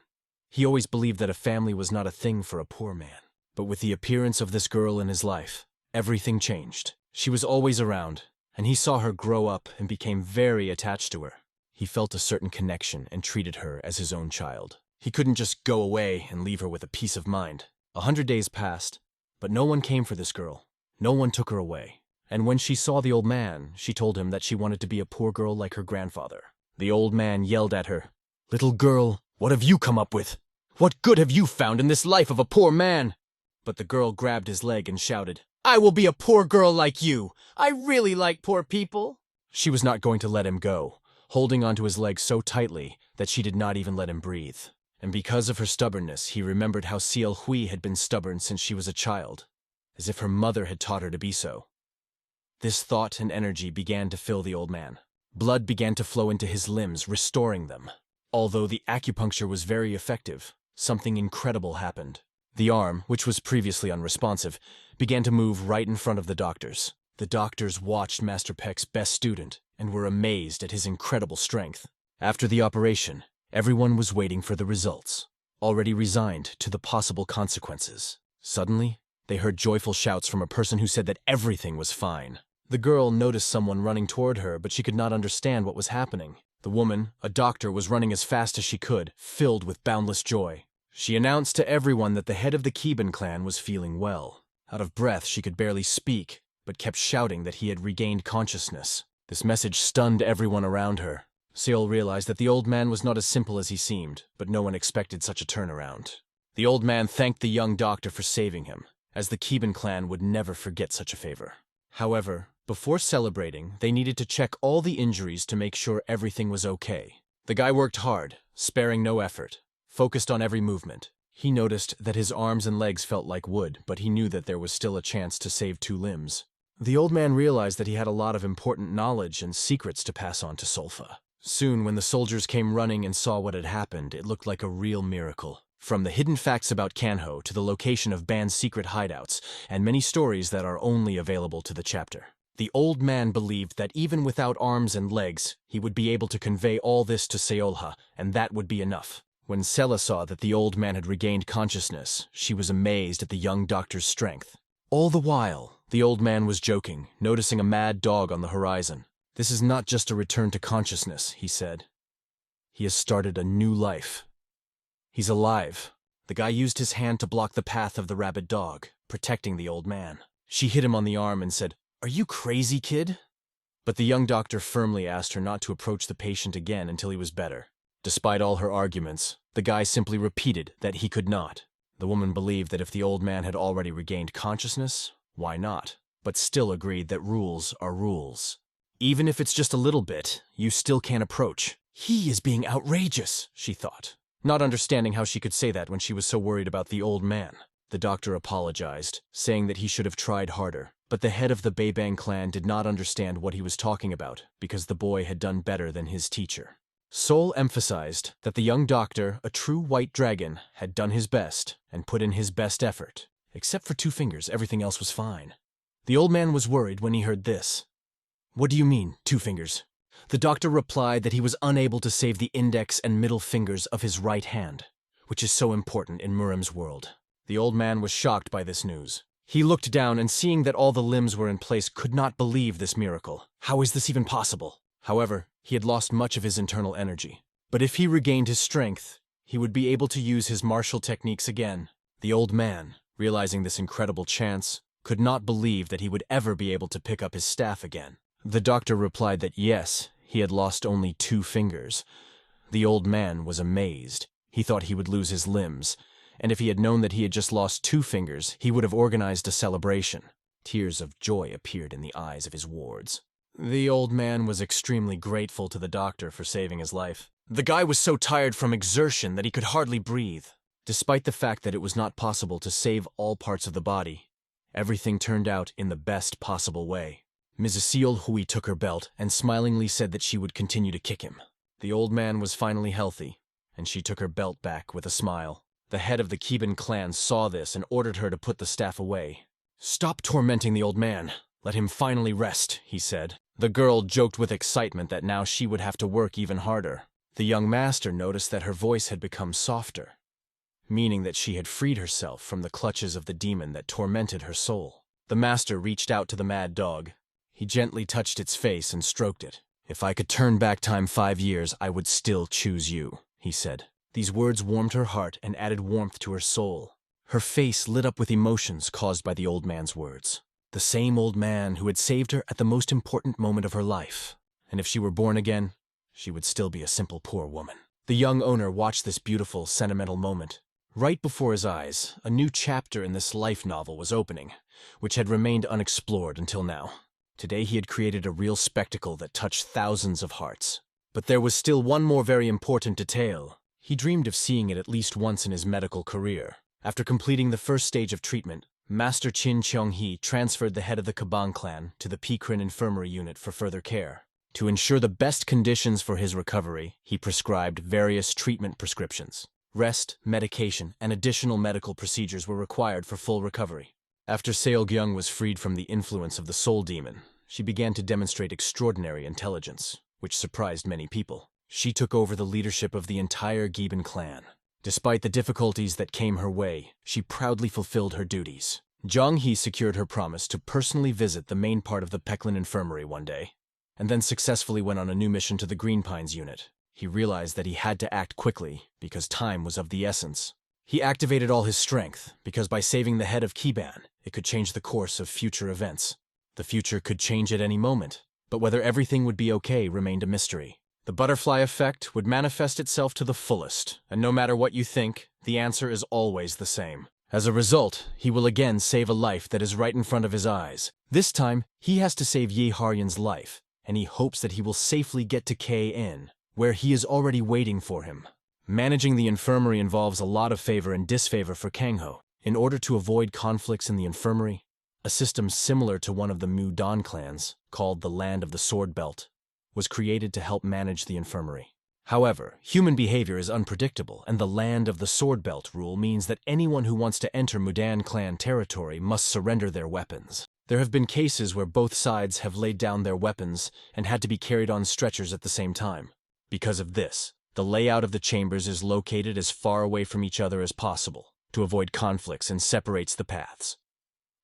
He always believed that a family was not a thing for a poor man. But with the appearance of this girl in his life, everything changed. She was always around, and he saw her grow up and became very attached to her. He felt a certain connection and treated her as his own child. He couldn't just go away and leave her with a peace of mind. 100 days passed, but no one came for this girl. No one took her away. And when she saw the old man, she told him that she wanted to be a poor girl like her grandfather. The old man yelled at her, "Little girl, what have you come up with? What good have you found in this life of a poor man?" But the girl grabbed his leg and shouted, "I will be a poor girl like you. I really like poor people." She was not going to let him go, holding onto his leg so tightly that she did not even let him breathe. And because of her stubbornness, he remembered how Ciel Hui had been stubborn since she was a child, as if her mother had taught her to be so. This thought and energy began to fill the old man. Blood began to flow into his limbs, restoring them. Although the acupuncture was very effective, something incredible happened. The arm, which was previously unresponsive, began to move right in front of the doctors. The doctors watched Master Peck's best student, and were amazed at his incredible strength. After the operation, everyone was waiting for the results, already resigned to the possible consequences. Suddenly, they heard joyful shouts from a person who said that everything was fine. The girl noticed someone running toward her, but she could not understand what was happening. The woman, a doctor, was running as fast as she could, filled with boundless joy. She announced to everyone that the head of the Keban clan was feeling well. Out of breath, she could barely speak, but kept shouting that he had regained consciousness. This message stunned everyone around her. Seol realized that the old man was not as simple as he seemed, but no one expected such a turnaround. The old man thanked the young doctor for saving him, as the Keban clan would never forget such a favor. However, before celebrating, they needed to check all the injuries to make sure everything was okay. The guy worked hard, sparing no effort, focused on every movement. He noticed that his arms and legs felt like wood, but he knew that there was still a chance to save 2 limbs. The old man realized that he had a lot of important knowledge and secrets to pass on to Solfa. Soon, when the soldiers came running and saw what had happened, it looked like a real miracle. From the hidden facts about Kanho to the location of Ban's secret hideouts, and many stories that are only available to the chapter. The old man believed that even without arms and legs, he would be able to convey all this to Seolha, and that would be enough. When Sela saw that the old man had regained consciousness, she was amazed at the young doctor's strength. All the while, the old man was joking, noticing a mad dog on the horizon. "This is not just a return to consciousness," he said. "He has started a new life. He's alive." The guy used his hand to block the path of the rabid dog, protecting the old man. She hit him on the arm and said, "Are you crazy, kid?" But the young doctor firmly asked her not to approach the patient again until he was better. Despite all her arguments, the guy simply repeated that he could not. The woman believed that if the old man had already regained consciousness, why not? But still agreed that rules are rules. Even if it's just a little bit, you still can't approach. He is being outrageous, she thought, not understanding how she could say that when she was so worried about the old man. The doctor apologized, saying that he should have tried harder. But the head of the Beibang clan did not understand what he was talking about because the boy had done better than his teacher. Sol emphasized that the young doctor, a true white dragon, had done his best and put in his best effort. Except for 2 fingers, everything else was fine. The old man was worried when he heard this. "What do you mean, 2 fingers?" The doctor replied that he was unable to save the index and middle fingers of his right hand, which is so important in Murim's world. The old man was shocked by this news. He looked down and seeing that all the limbs were in place could not believe this miracle. How is this even possible? However, he had lost much of his internal energy. But if he regained his strength, he would be able to use his martial techniques again. The old man, realizing this incredible chance, could not believe that he would ever be able to pick up his staff again. The doctor replied that yes, he had lost only 2 fingers. The old man was amazed. He thought he would lose his limbs, and if he had known that he had just lost 2 fingers, he would have organized a celebration. Tears of joy appeared in the eyes of his wards. The old man was extremely grateful to the doctor for saving his life. The guy was so tired from exertion that he could hardly breathe. Despite the fact that it was not possible to save all parts of the body, everything turned out in the best possible way. Mrs. Seol Hui took her belt and smilingly said that she would continue to kick him. The old man was finally healthy, and she took her belt back with a smile. The head of the Keban clan saw this and ordered her to put the staff away. "Stop tormenting the old man. Let him finally rest," he said. The girl joked with excitement that now she would have to work even harder. The young master noticed that her voice had become softer, meaning that she had freed herself from the clutches of the demon that tormented her soul. The master reached out to the mad dog. He gently touched its face and stroked it. "If I could turn back time 5 years, I would still choose you," he said. These words warmed her heart and added warmth to her soul. Her face lit up with emotions caused by the old man's words. The same old man who had saved her at the most important moment of her life. And if she were born again, she would still be a simple poor woman. The young owner watched this beautiful, sentimental moment. Right before his eyes, a new chapter in this life novel was opening, which had remained unexplored until now. Today he had created a real spectacle that touched thousands of hearts. But there was still one more very important detail. He dreamed of seeing it at least once in his medical career. After completing the first stage of treatment, Master Qin Cheong-hee transferred the head of the Kabang clan to the Pikrin Infirmary unit for further care. To ensure the best conditions for his recovery, he prescribed various treatment prescriptions. Rest, medication, and additional medical procedures were required for full recovery. After Seolgyung was freed from the influence of the soul demon, she began to demonstrate extraordinary intelligence, which surprised many people. She took over the leadership of the entire Giben clan. Despite the difficulties that came her way, she proudly fulfilled her duties. Zhang He secured her promise to personally visit the main part of the Pecklin Infirmary one day, and then successfully went on a new mission to the Green Pines unit. He realized that he had to act quickly because time was of the essence. He activated all his strength because by saving the head of Kiban, it could change the course of future events. The future could change at any moment, but whether everything would be okay remained a mystery. The butterfly effect would manifest itself to the fullest, and no matter what you think, the answer is always the same. As a result, he will again save a life that is right in front of his eyes. This time, he has to save Ye Haryun's life, and he hopes that he will safely get to K-In, where he is already waiting for him. Managing the infirmary involves a lot of favor and disfavor for Kangho. In order to avoid conflicts in the infirmary, a system similar to one of the Mu Dan clans, called the Land of the Sword Belt, was created to help manage the infirmary. However, human behavior is unpredictable, and the Land of the Sword Belt rule means that anyone who wants to enter Mudan clan territory must surrender their weapons. There have been cases where both sides have laid down their weapons and had to be carried on stretchers at the same time. Because of this, the layout of the chambers is located as far away from each other as possible to avoid conflicts and separates the paths.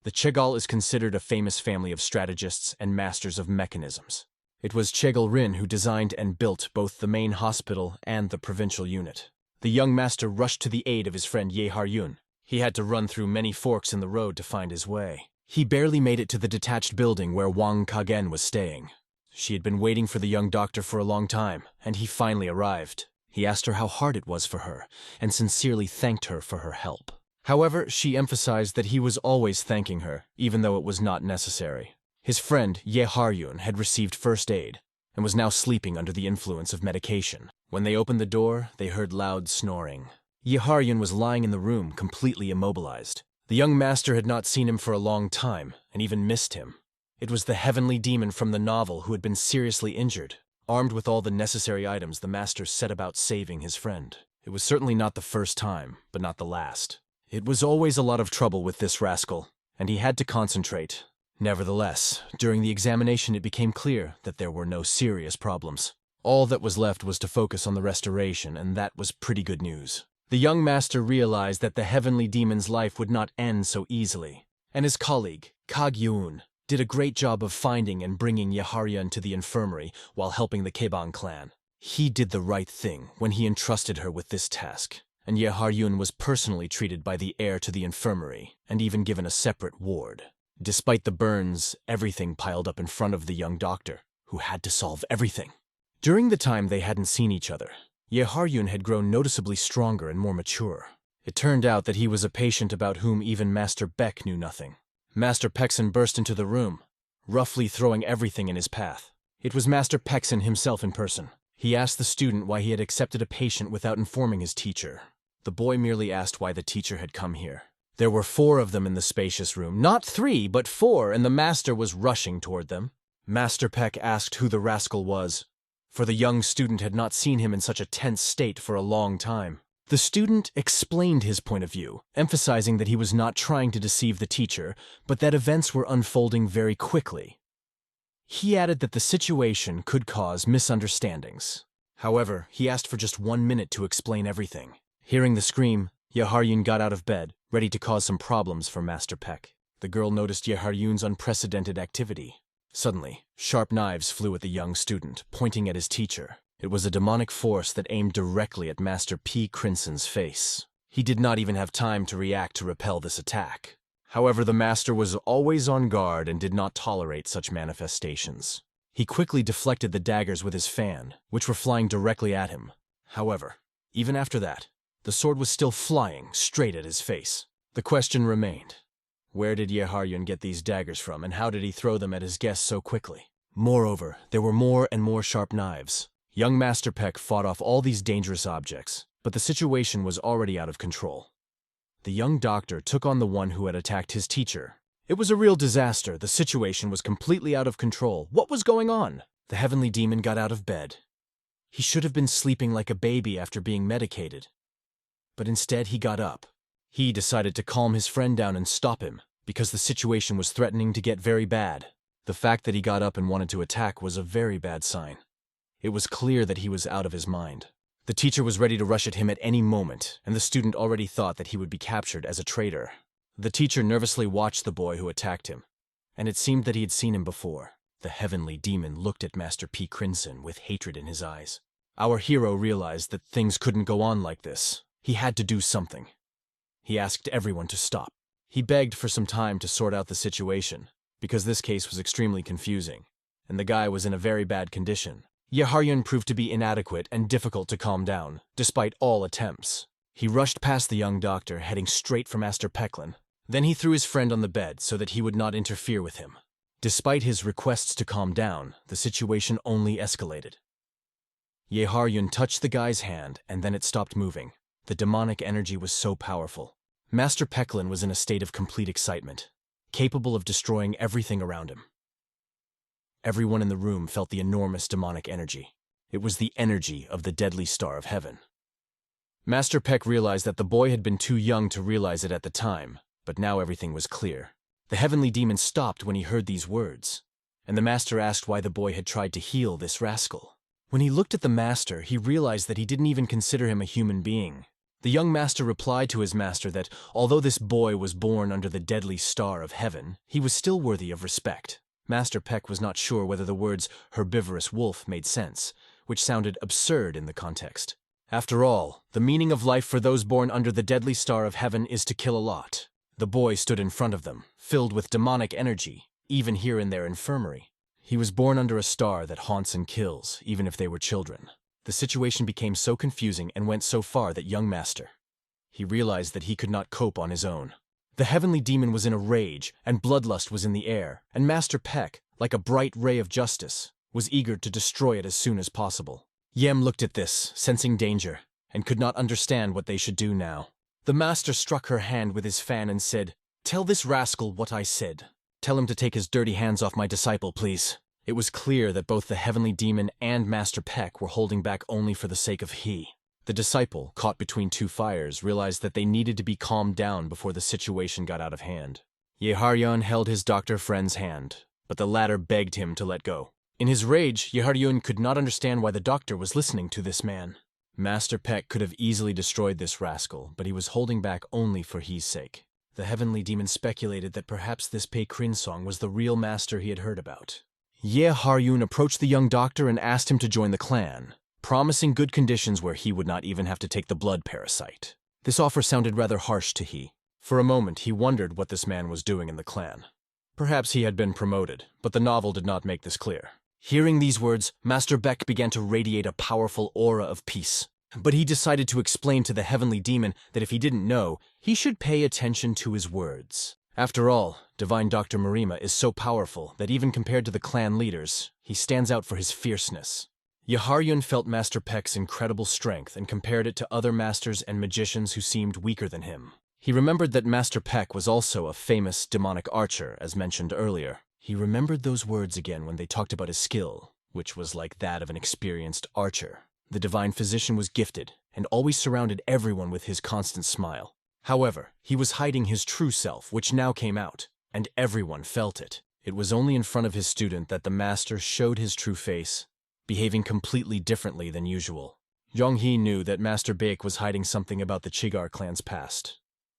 The Chegal is considered a famous family of strategists and masters of mechanisms. It was Chegal Rin who designed and built both the main hospital and the provincial unit. The young master rushed to the aid of his friend Ye Haryun. He had to run through many forks in the road to find his way. He barely made it to the detached building where Wang Kagen was staying. She had been waiting for the young doctor for a long time, and he finally arrived. He asked her how hard it was for her, and sincerely thanked her for her help. However, she emphasized that he was always thanking her, even though it was not necessary. His friend, Ye Haryun, had received first aid, and was now sleeping under the influence of medication. When they opened the door, they heard loud snoring. Ye Haryun was lying in the room, completely immobilized. The young master had not seen him for a long time, and even missed him. It was the heavenly demon from the novel who had been seriously injured. Armed with all the necessary items, the master set about saving his friend. It was certainly not the first time, but not the last. It was always a lot of trouble with this rascal, and he had to concentrate. Nevertheless, during the examination it became clear that there were no serious problems. All that was left was to focus on the restoration, and that was pretty good news. The young master realized that the heavenly demon's life would not end so easily, and his colleague, Kag-Yoon, did a great job of finding and bringing Ye Haryun to the infirmary while helping the Keban clan. He did the right thing when he entrusted her with this task, and Ye Haryun was personally treated by the heir to the infirmary and even given a separate ward. Despite the burns, everything piled up in front of the young doctor, who had to solve everything. During the time they hadn't seen each other, Ye Haryun had grown noticeably stronger and more mature. It turned out that he was a patient about whom even Master Beck knew nothing. Master Pexon burst into the room, roughly throwing everything in his path. It was Master Pexon himself in person. He asked the student why he had accepted a patient without informing his teacher. The boy merely asked why the teacher had come here. There were 4 of them in the spacious room. Not 3, but 4, and the master was rushing toward them. Master Peck asked who the rascal was, for the young student had not seen him in such a tense state for a long time. The student explained his point of view, emphasizing that he was not trying to deceive the teacher, but that events were unfolding very quickly. He added that the situation could cause misunderstandings. However, he asked for just 1 minute to explain everything. Hearing the scream, Ye Haryun got out of bed, ready to cause some problems for Master Peck. The girl noticed Ye Haryun's unprecedented activity. Suddenly, sharp knives flew at the young student, pointing at his teacher. It was a demonic force that aimed directly at Master P. Crinson's face. He did not even have time to react to repel this attack. However, the master was always on guard and did not tolerate such manifestations. He quickly deflected the daggers with his fan, which were flying directly at him. However, even after that, the sword was still flying straight at his face. The question remained. Where did Ye Haryun get these daggers from, and how did he throw them at his guest so quickly? Moreover, there were more and more sharp knives. Young Master Peck fought off all these dangerous objects, but the situation was already out of control. The young doctor took on the one who had attacked his teacher. It was a real disaster. The situation was completely out of control. What was going on? The heavenly demon got out of bed. He should have been sleeping like a baby after being medicated. But instead he got up. He decided to calm his friend down and stop him, because the situation was threatening to get very bad. The fact that he got up and wanted to attack was a very bad sign. It was clear that he was out of his mind. The teacher was ready to rush at him at any moment, and the student already thought that he would be captured as a traitor. The teacher nervously watched the boy who attacked him, and it seemed that he had seen him before. The heavenly demon looked at Master P. Crimson with hatred in his eyes. Our hero realized that things couldn't go on like this. He had to do something. He asked everyone to stop. He begged for some time to sort out the situation, because this case was extremely confusing, and the guy was in a very bad condition. Yahello proved to be inadequate and difficult to calm down, despite all attempts. He rushed past the young doctor, heading straight for Master Pecklin. Then he threw his friend on the bed so that he would not interfere with him. Despite his requests to calm down, the situation only escalated. Yahello touched the guy's hand, and then it stopped moving. The demonic energy was so powerful. Master Pecklin was in a state of complete excitement, capable of destroying everything around him. Everyone in the room felt the enormous demonic energy. It was the energy of the deadly star of heaven. Master Peck realized that the boy had been too young to realize it at the time, but now everything was clear. The heavenly demon stopped when he heard these words, and the master asked why the boy had tried to heal this rascal. When he looked at the master, he realized that he didn't even consider him a human being. The young master replied to his master that, although this boy was born under the deadly star of heaven, he was still worthy of respect. Master Peck was not sure whether the words herbivorous wolf made sense, which sounded absurd in the context. After all, the meaning of life for those born under the deadly star of heaven is to kill a lot. The boy stood in front of them, filled with demonic energy, even here in their infirmary. He was born under a star that haunts and kills, even if they were children. The situation became so confusing and went so far that young master, he realized that he could not cope on his own. The heavenly demon was in a rage, and bloodlust was in the air, and Master Peck, like a bright ray of justice, was eager to destroy it as soon as possible. Yem looked at this, sensing danger, and could not understand what they should do now. The master struck her hand with his fan and said, "Tell this rascal what I said. Tell him to take his dirty hands off my disciple, please." It was clear that both the heavenly demon and Master Peck were holding back only for the sake of he. The disciple, caught between two fires, realized that they needed to be calmed down before the situation got out of hand. Yahello held his doctor friend's hand, but the latter begged him to let go. In his rage, Yahello could not understand why the doctor was listening to this man. Master Peck could have easily destroyed this rascal, but he was holding back only for his sake. The heavenly demon speculated that perhaps this Pei Krinsong was the real master he had heard about. Yahello approached the young doctor and asked him to join the clan, promising good conditions where he would not even have to take the blood parasite. This offer sounded rather harsh to he. For a moment, he wondered what this man was doing in the clan. Perhaps he had been promoted, but the novel did not make this clear. Hearing these words, Master Beck began to radiate a powerful aura of peace. But he decided to explain to the heavenly demon that if he didn't know, he should pay attention to his words. After all, Divine Dr. Marima is so powerful that even compared to the clan leaders, he stands out for his fierceness. Yahello felt Master Peck's incredible strength and compared it to other masters and magicians who seemed weaker than him. He remembered that Master Peck was also a famous demonic archer, as mentioned earlier. He remembered those words again when they talked about his skill, which was like that of an experienced archer. The divine physician was gifted and always surrounded everyone with his constant smile. However, he was hiding his true self, which now came out, and everyone felt it. It was only in front of his student that the master showed his true face, behaving completely differently than usual. Yonghee knew that Master Baek was hiding something about the Chigar clan's past.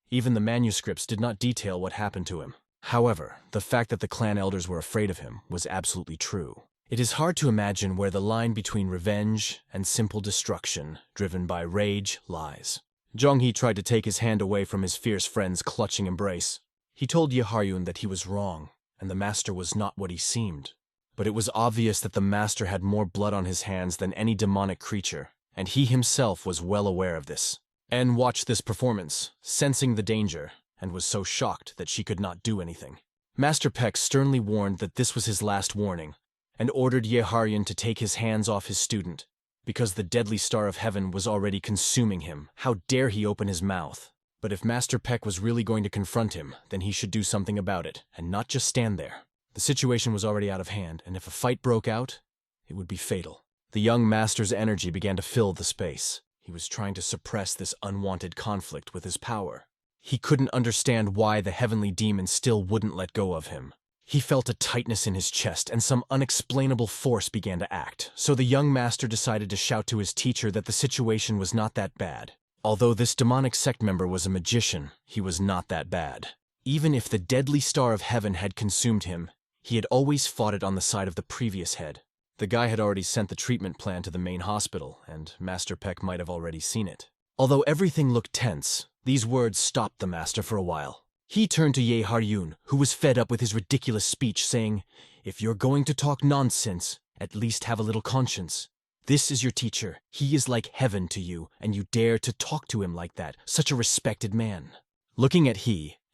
Even the manuscripts did not detail what happened to him. However, the fact that the clan elders were afraid of him was absolutely true. It is hard to imagine where the line between revenge and simple destruction, driven by rage, lies. Zhonghee tried to take his hand away from his fierce friend's clutching embrace. He told Yahello that he was wrong, and the master was not what he seemed. But it was obvious that the master had more blood on his hands than any demonic creature, and he himself was well aware of this. Anne watched this performance, sensing the danger, and was so shocked that she could not do anything. Master Peck sternly warned that this was his last warning, and ordered Yahello to take his hands off his student, because the deadly star of heaven was already consuming him. How dare he open his mouth? But if Master Peck was really going to confront him, then he should do something about it, and not just stand there. The situation was already out of hand, and if a fight broke out, it would be fatal. The young master's energy began to fill the space. He was trying to suppress this unwanted conflict with his power. He couldn't understand why the heavenly demon still wouldn't let go of him. He felt a tightness in his chest and some unexplainable force began to act, so the young master decided to shout to his teacher that the situation was not that bad. Although this demonic sect member was a magician, he was not that bad. Even if the deadly star of heaven had consumed him, he had always fought it on the side of the previous head. The guy had already sent the treatment plan to the main hospital, and Master Peck might have already seen it. Although everything looked tense, these words stopped the master for a while. He turned to Yahello, who was fed up with his ridiculous speech, saying, "If you're going to talk nonsense, at least have a little conscience. This is your teacher. He is like heaven to you, and you dare to talk to him like that, such a respected man." Looking at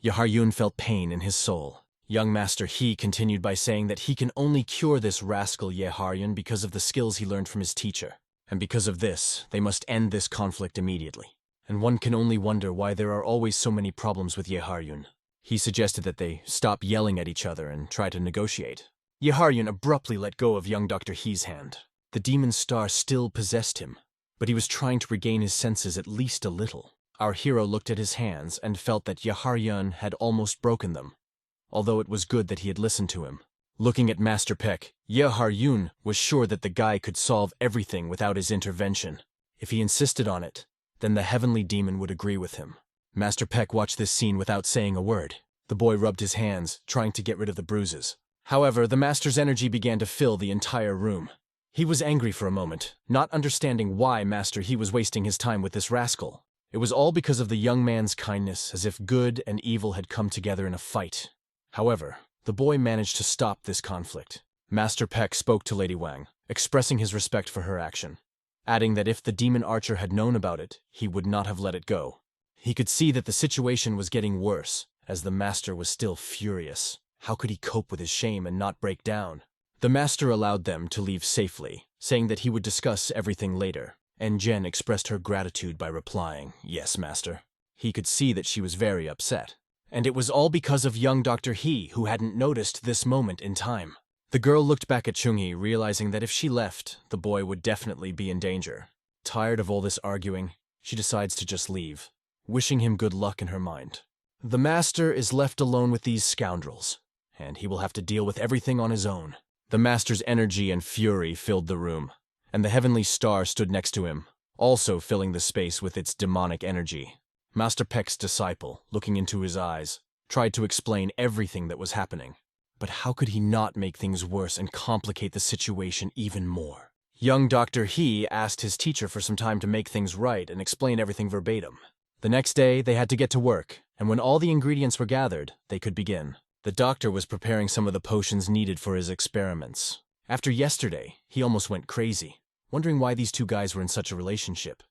Yahello felt pain in his soul. Young Master He continued by saying that he can only cure this rascal Yahello because of the skills he learned from his teacher. And because of this, they must end this conflict immediately. And one can only wonder why there are always so many problems with Yahello. He suggested that they stop yelling at each other and try to negotiate. Yahello abruptly let go of young Dr. He's hand. The demon star still possessed him, but he was trying to regain his senses at least a little. Our hero looked at his hands and felt that Yahello had almost broken them, although it was good that he had listened to him. Looking at Master Peck, Yahello was sure that the guy could solve everything without his intervention. If he insisted on it, then the heavenly demon would agree with him. Master Peck watched this scene without saying a word. The boy rubbed his hands, trying to get rid of the bruises. However, the master's energy began to fill the entire room. He was angry for a moment, not understanding why Master He was wasting his time with this rascal. It was all because of the young man's kindness, as if good and evil had come together in a fight. However, the boy managed to stop this conflict. Master Peck spoke to Lady Wang, expressing his respect for her action, adding that if the demon archer had known about it, he would not have let it go. He could see that the situation was getting worse, as the master was still furious. How could he cope with his shame and not break down? The master allowed them to leave safely, saying that he would discuss everything later, and Jen expressed her gratitude by replying, "Yes, master." He could see that she was very upset. And it was all because of young Dr. He, who hadn't noticed this moment in time. The girl looked back at Chunghee, realizing that if she left, the boy would definitely be in danger. Tired of all this arguing, she decides to just leave, wishing him good luck in her mind. The master is left alone with these scoundrels, and he will have to deal with everything on his own. The master's energy and fury filled the room, and the heavenly star stood next to him, also filling the space with its demonic energy. Master Peck's disciple, looking into his eyes, tried to explain everything that was happening. But how could he not make things worse and complicate the situation even more? Young Dr. He asked his teacher for some time to make things right and explain everything verbatim. The next day, they had to get to work, and when all the ingredients were gathered, they could begin. The doctor was preparing some of the potions needed for his experiments. After yesterday, he almost went crazy, wondering why these two guys were in such a relationship.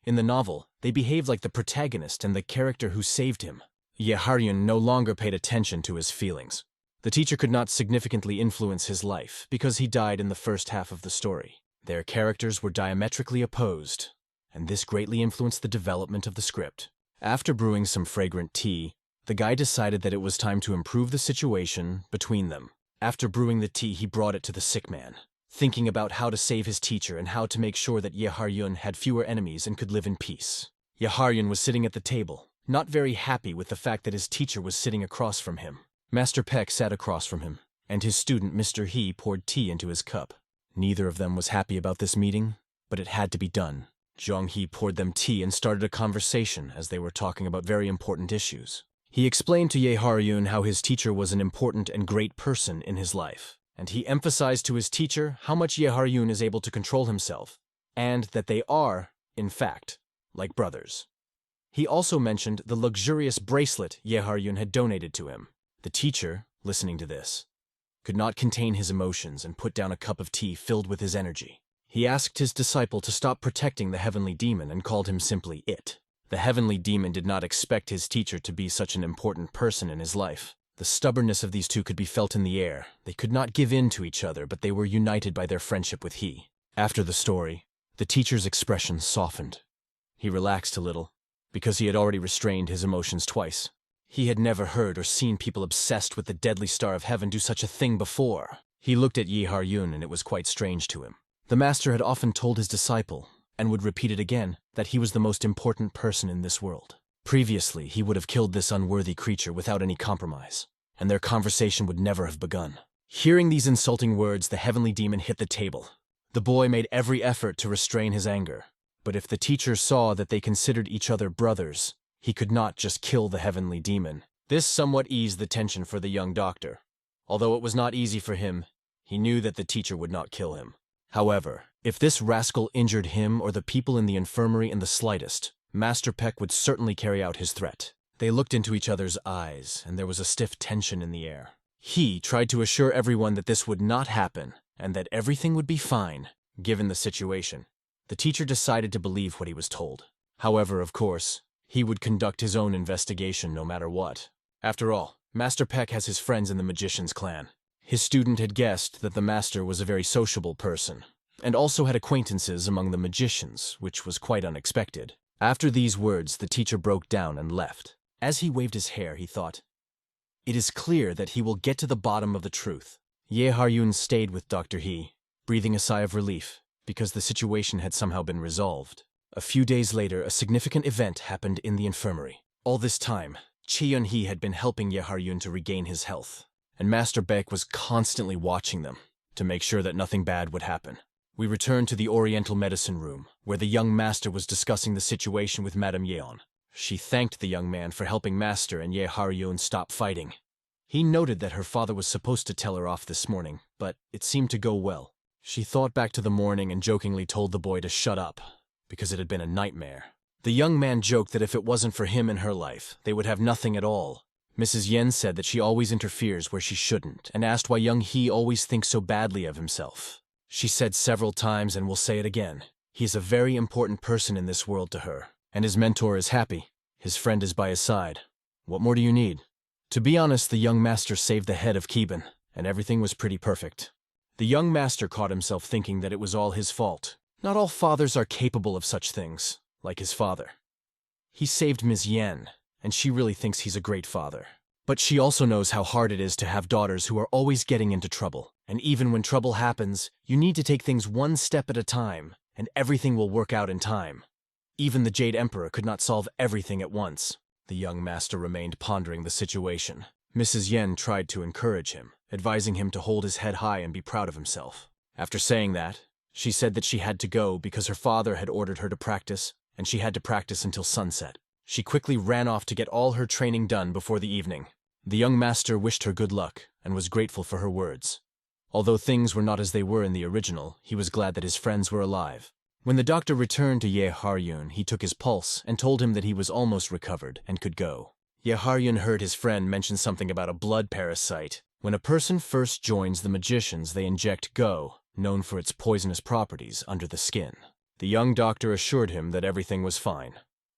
In the novel, they behaved like the protagonist and the character who saved him. Yahello no longer paid attention to his feelings. The teacher could not significantly influence his life because he died in the first half of the story. Their characters were diametrically opposed, and this greatly influenced the development of the script. After brewing some fragrant tea, the guy decided that it was time to improve the situation between them. After brewing the tea, he brought it to the sick man, thinking about how to save his teacher and how to make sure that Yahello had fewer enemies and could live in peace. Yahello was sitting at the table, not very happy with the fact that his teacher was sitting across from him. Master Peck sat across from him, and his student Mr. He poured tea into his cup. Neither of them was happy about this meeting, but it had to be done. Zhang He poured them tea and started a conversation as they were talking about very important issues. He explained to Yahello how his teacher was an important and great person in his life, and he emphasized to his teacher how much Yahello is able to control himself, and that they are, in fact, like brothers. He also mentioned the luxurious bracelet Yahello had donated to him. The teacher, listening to this, could not contain his emotions and put down a cup of tea filled with his energy. He asked his disciple to stop protecting the heavenly demon and called him simply It. The heavenly demon did not expect his teacher to be such an important person in his life. The stubbornness of these two could be felt in the air. They could not give in to each other, but they were united by their friendship with He. After the story, the teacher's expression softened. He relaxed a little, because he had already restrained his emotions twice. He had never heard or seen people obsessed with the deadly star of heaven do such a thing before. He looked at Yahello and it was quite strange to him. The master had often told his disciple, and would repeat it again, that he was the most important person in this world. Previously, he would have killed this unworthy creature without any compromise. and their conversation would never have begun. Hearing these insulting words, the heavenly demon hit the table. The boy made every effort to restrain his anger, but if the teacher saw that they considered each other brothers, he could not just kill the heavenly demon. This somewhat eased the tension for the young doctor. Although it was not easy for him, he knew that the teacher would not kill him. However, if this rascal injured him or the people in the infirmary in the slightest, Master Peck would certainly carry out his threat. They looked into each other's eyes, and there was a stiff tension in the air. He tried to assure everyone that this would not happen, and that everything would be fine, given the situation. The teacher decided to believe what he was told. However, of course, he would conduct his own investigation no matter what. After all, Master Peck has his friends in the Magician's clan. His student had guessed that the Master was a very sociable person, and also had acquaintances among the magicians, which was quite unexpected. After these words, the teacher broke down and left. As he waved his hair, he thought, "It is clear that he will get to the bottom of the truth." Yahello stayed with Dr. He, breathing a sigh of relief, because the situation had somehow been resolved. A few days later, a significant event happened in the infirmary. All this time, Cheon-hee had been helping Yahello to regain his health, and Master Peck was constantly watching them to make sure that nothing bad would happen. We returned to the Oriental medicine room, where the young master was discussing the situation with Madame Yeon. She thanked the young man for helping Master and Yahello stop fighting. He noted that her father was supposed to tell her off this morning, but it seemed to go well. She thought back to the morning and jokingly told the boy to shut up, because it had been a nightmare. The young man joked that if it wasn't for him in her life, they would have nothing at all. Mrs. Yen said that she always interferes where she shouldn't, and asked why young He always thinks so badly of himself. She said several times, and will say it again, he is a very important person in this world to her, and his mentor is happy. His friend is by his side. What more do you need? To be honest, the young master saved the head of Keban, and everything was pretty perfect. The young master caught himself thinking that it was all his fault. Not all fathers are capable of such things, like his father. He saved Ms. Yen, and she really thinks he's a great father. But she also knows how hard it is to have daughters who are always getting into trouble. And even when trouble happens, you need to take things one step at a time, and everything will work out in time. Even the Jade Emperor could not solve everything at once. The young master remained pondering the situation. Mrs. Yen tried to encourage him, advising him to hold his head high and be proud of himself. After saying that, she said that she had to go because her father had ordered her to practice, and she had to practice until sunset. She quickly ran off to get all her training done before the evening. The young master wished her good luck and was grateful for her words. Although things were not as they were in the original, he was glad that his friends were alive. When the doctor returned to Yahello, he took his pulse and told him that he was almost recovered and could go. Yahello heard his friend mention something about a blood parasite. When a person first joins the magicians, they inject Go, known for its poisonous properties, under the skin. The young doctor assured him that everything was fine.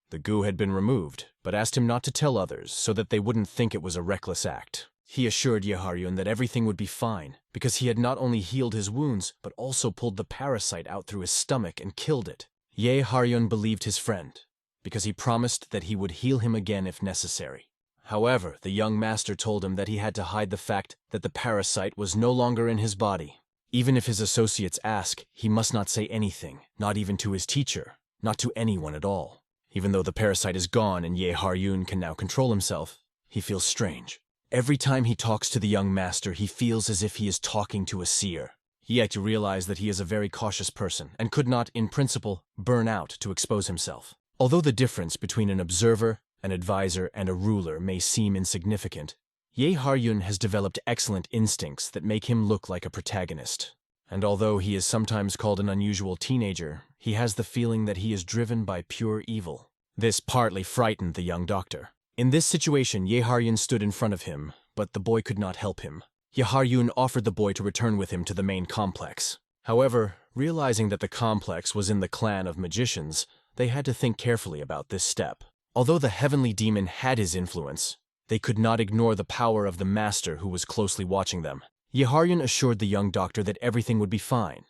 The goo had been removed, but asked him not to tell others so that they wouldn't think it was a reckless act. He assured Yahello that everything would be fine, because he had not only healed his wounds, but also pulled the parasite out through his stomach and killed it. Yahello believed his friend, because he promised that he would heal him again if necessary. However, the young master told him that he had to hide the fact that the parasite was no longer in his body. Even if his associates ask, he must not say anything, not even to his teacher, not to anyone at all. Even though the parasite is gone and Yahello can now control himself, he feels strange. Every time he talks to the young master, he feels as if he is talking to a seer. He had to realize that he is a very cautious person and could not, in principle, burn out to expose himself. Although the difference between an observer, an advisor, and a ruler may seem insignificant, Yahello has developed excellent instincts that make him look like a protagonist. And although he is sometimes called an unusual teenager, he has the feeling that he is driven by pure evil. This partly frightened the young doctor. In this situation, Yahello stood in front of him, but the boy could not help him. Yahello offered the boy to return with him to the main complex. However, realizing that the complex was in the clan of magicians, they had to think carefully about this step. Although the heavenly demon had his influence, they could not ignore the power of the master who was closely watching them. Yahello assured the young doctor that everything would be fine,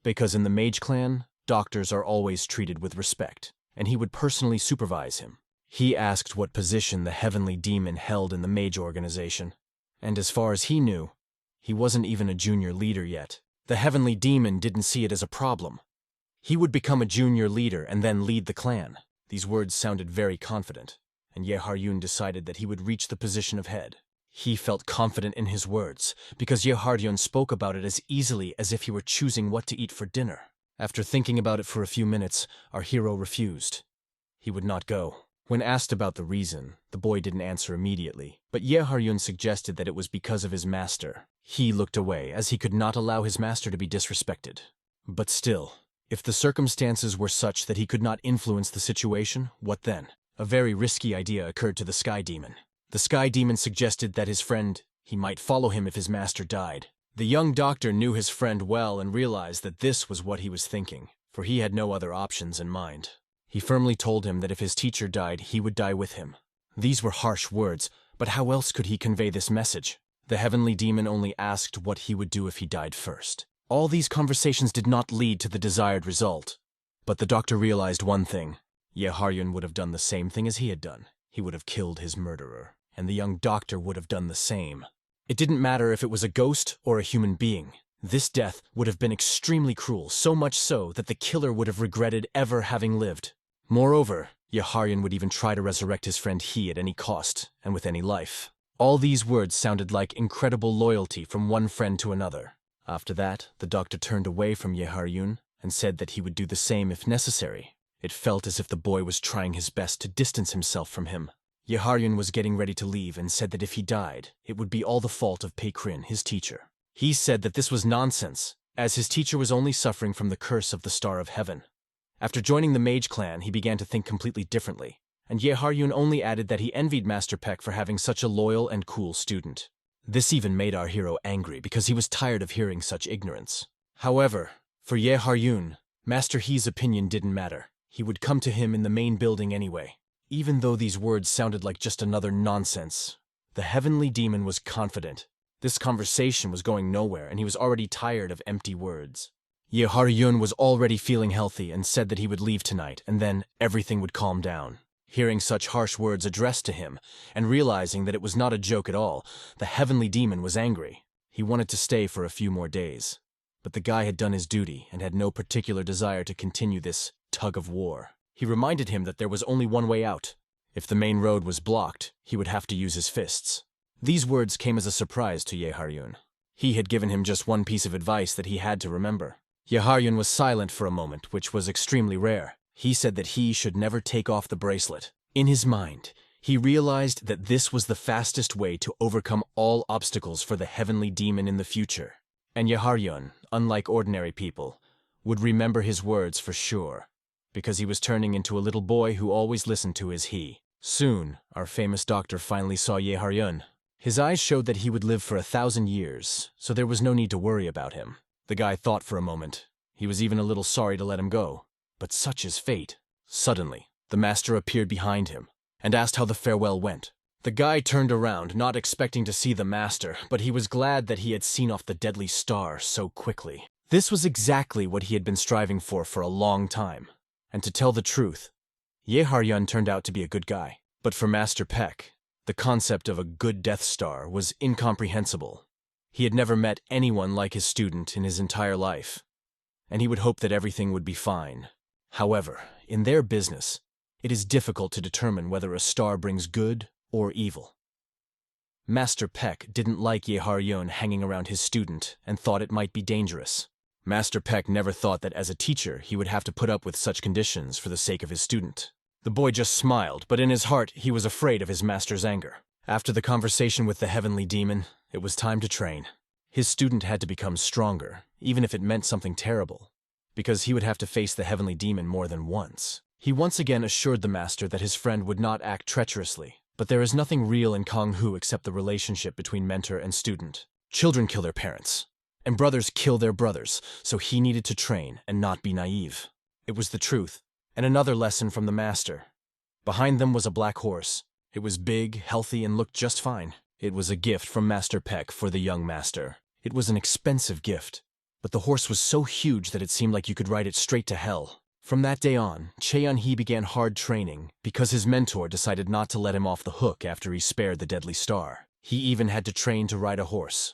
because in the mage clan, doctors are always treated with respect, and he would personally supervise him. He asked what position the heavenly demon held in the mage organization, and as far as he knew, he wasn't even a junior leader yet. The heavenly demon didn't see it as a problem. He would become a junior leader and then lead the clan. These words sounded very confident, and Yahello decided that he would reach the position of head. He felt confident in his words, because Yeharyon spoke about it as easily as if he were choosing what to eat for dinner. After thinking about it for a few minutes, our hero refused. He would not go. When asked about the reason, the boy didn't answer immediately, but Yeharyon suggested that it was because of his master. He looked away, as he could not allow his master to be disrespected. But still, if the circumstances were such that he could not influence the situation, what then? A very risky idea occurred to the Sky Demon. The Sky Demon suggested that his friend, he might follow him if his master died. The young doctor knew his friend well and realized that this was what he was thinking, for he had no other options in mind. He firmly told him that if his teacher died, he would die with him. These were harsh words, but how else could he convey this message? The heavenly demon only asked what he would do if he died first. All these conversations did not lead to the desired result. But the doctor realized one thing. Yeharyon would have done the same thing as he had done. He would have killed his murderer, and the young doctor would have done the same. It didn't matter if it was a ghost or a human being. This death would have been extremely cruel, so much so that the killer would have regretted ever having lived. Moreover, Yeharyon would even try to resurrect his friend He at any cost, and with any life. All these words sounded like incredible loyalty from one friend to another. After that, the doctor turned away from Yeharyon and said that he would do the same if necessary. It felt as if the boy was trying his best to distance himself from him. Yeharyon was getting ready to leave and said that if he died, it would be all the fault of Peckrin, his teacher. He said that this was nonsense, as his teacher was only suffering from the curse of the Star of Heaven. After joining the Mage Clan, he began to think completely differently, and Yeharyon only added that he envied Master Peck for having such a loyal and cool student. This even made our hero angry because he was tired of hearing such ignorance. However, for Yeharyon, Master He's opinion didn't matter. He would come to him in the main building anyway. Even though these words sounded like just another nonsense, the heavenly demon was confident. This conversation was going nowhere, and he was already tired of empty words. Yeharyon was already feeling healthy and said that he would leave tonight, and then everything would calm down. Hearing such harsh words addressed to him, and realizing that it was not a joke at all, the heavenly demon was angry. He wanted to stay for a few more days. But the guy had done his duty and had no particular desire to continue this tug of war. He reminded him that there was only one way out. If the main road was blocked, he would have to use his fists. These words came as a surprise to Yeharyon. He had given him just one piece of advice that he had to remember. Yeharyon was silent for a moment, which was extremely rare. He said that he should never take off the bracelet. In his mind, he realized that this was the fastest way to overcome all obstacles for the heavenly demon in the future. And Yeharyon, unlike ordinary people, would remember his words for sure, because he was turning into a little boy who always listened to his He. Soon, our famous doctor finally saw Yeharyon. His eyes showed that he would live for 1,000 years, so there was no need to worry about him. The guy thought for a moment. He was even a little sorry to let him go. But such is fate. Suddenly, the master appeared behind him and asked how the farewell went. The guy turned around, not expecting to see the master, but he was glad that he had seen off the deadly star so quickly. This was exactly what he had been striving for a long time. And to tell the truth, Yeharyon turned out to be a good guy. But for Master Peck, the concept of a good Death Star was incomprehensible. He had never met anyone like his student in his entire life, and he would hope that everything would be fine. However, in their business, it is difficult to determine whether a star brings good or evil. Master Peck didn't like Yeharyon hanging around his student and thought it might be dangerous. Master Peck never thought that as a teacher he would have to put up with such conditions for the sake of his student. The boy just smiled, but in his heart he was afraid of his master's anger. After the conversation with the heavenly demon, it was time to train. His student had to become stronger, even if it meant something terrible, because he would have to face the heavenly demon more than once. He once again assured the master that his friend would not act treacherously, but there is nothing real in Kong-Hu except the relationship between mentor and student. Children kill their parents, and brothers kill their brothers, so he needed to train and not be naive. It was the truth, and another lesson from the master. Behind them was a black horse. It was big, healthy, and looked just fine. It was a gift from Master Peck for the young master. It was an expensive gift, but the horse was so huge that it seemed like you could ride it straight to hell. From that day on, Cheon-hee began hard training because his mentor decided not to let him off the hook after he spared the deadly star. He even had to train to ride a horse,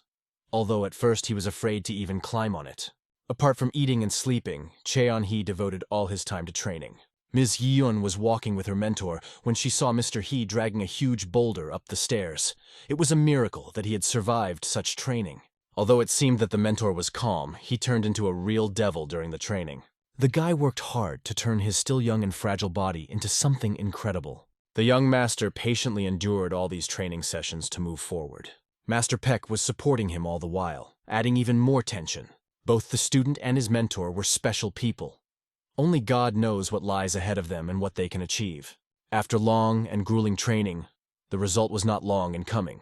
although at first he was afraid to even climb on it. Apart from eating and sleeping, Cheon-hee devoted all his time to training. Ms. Yeon was walking with her mentor when she saw Mr. He dragging a huge boulder up the stairs. It was a miracle that he had survived such training. Although it seemed that the mentor was calm, he turned into a real devil during the training. The guy worked hard to turn his still young and fragile body into something incredible. The young master patiently endured all these training sessions to move forward. Master Peck was supporting him all the while, adding even more tension. Both the student and his mentor were special people. Only God knows what lies ahead of them and what they can achieve. After long and grueling training, the result was not long in coming.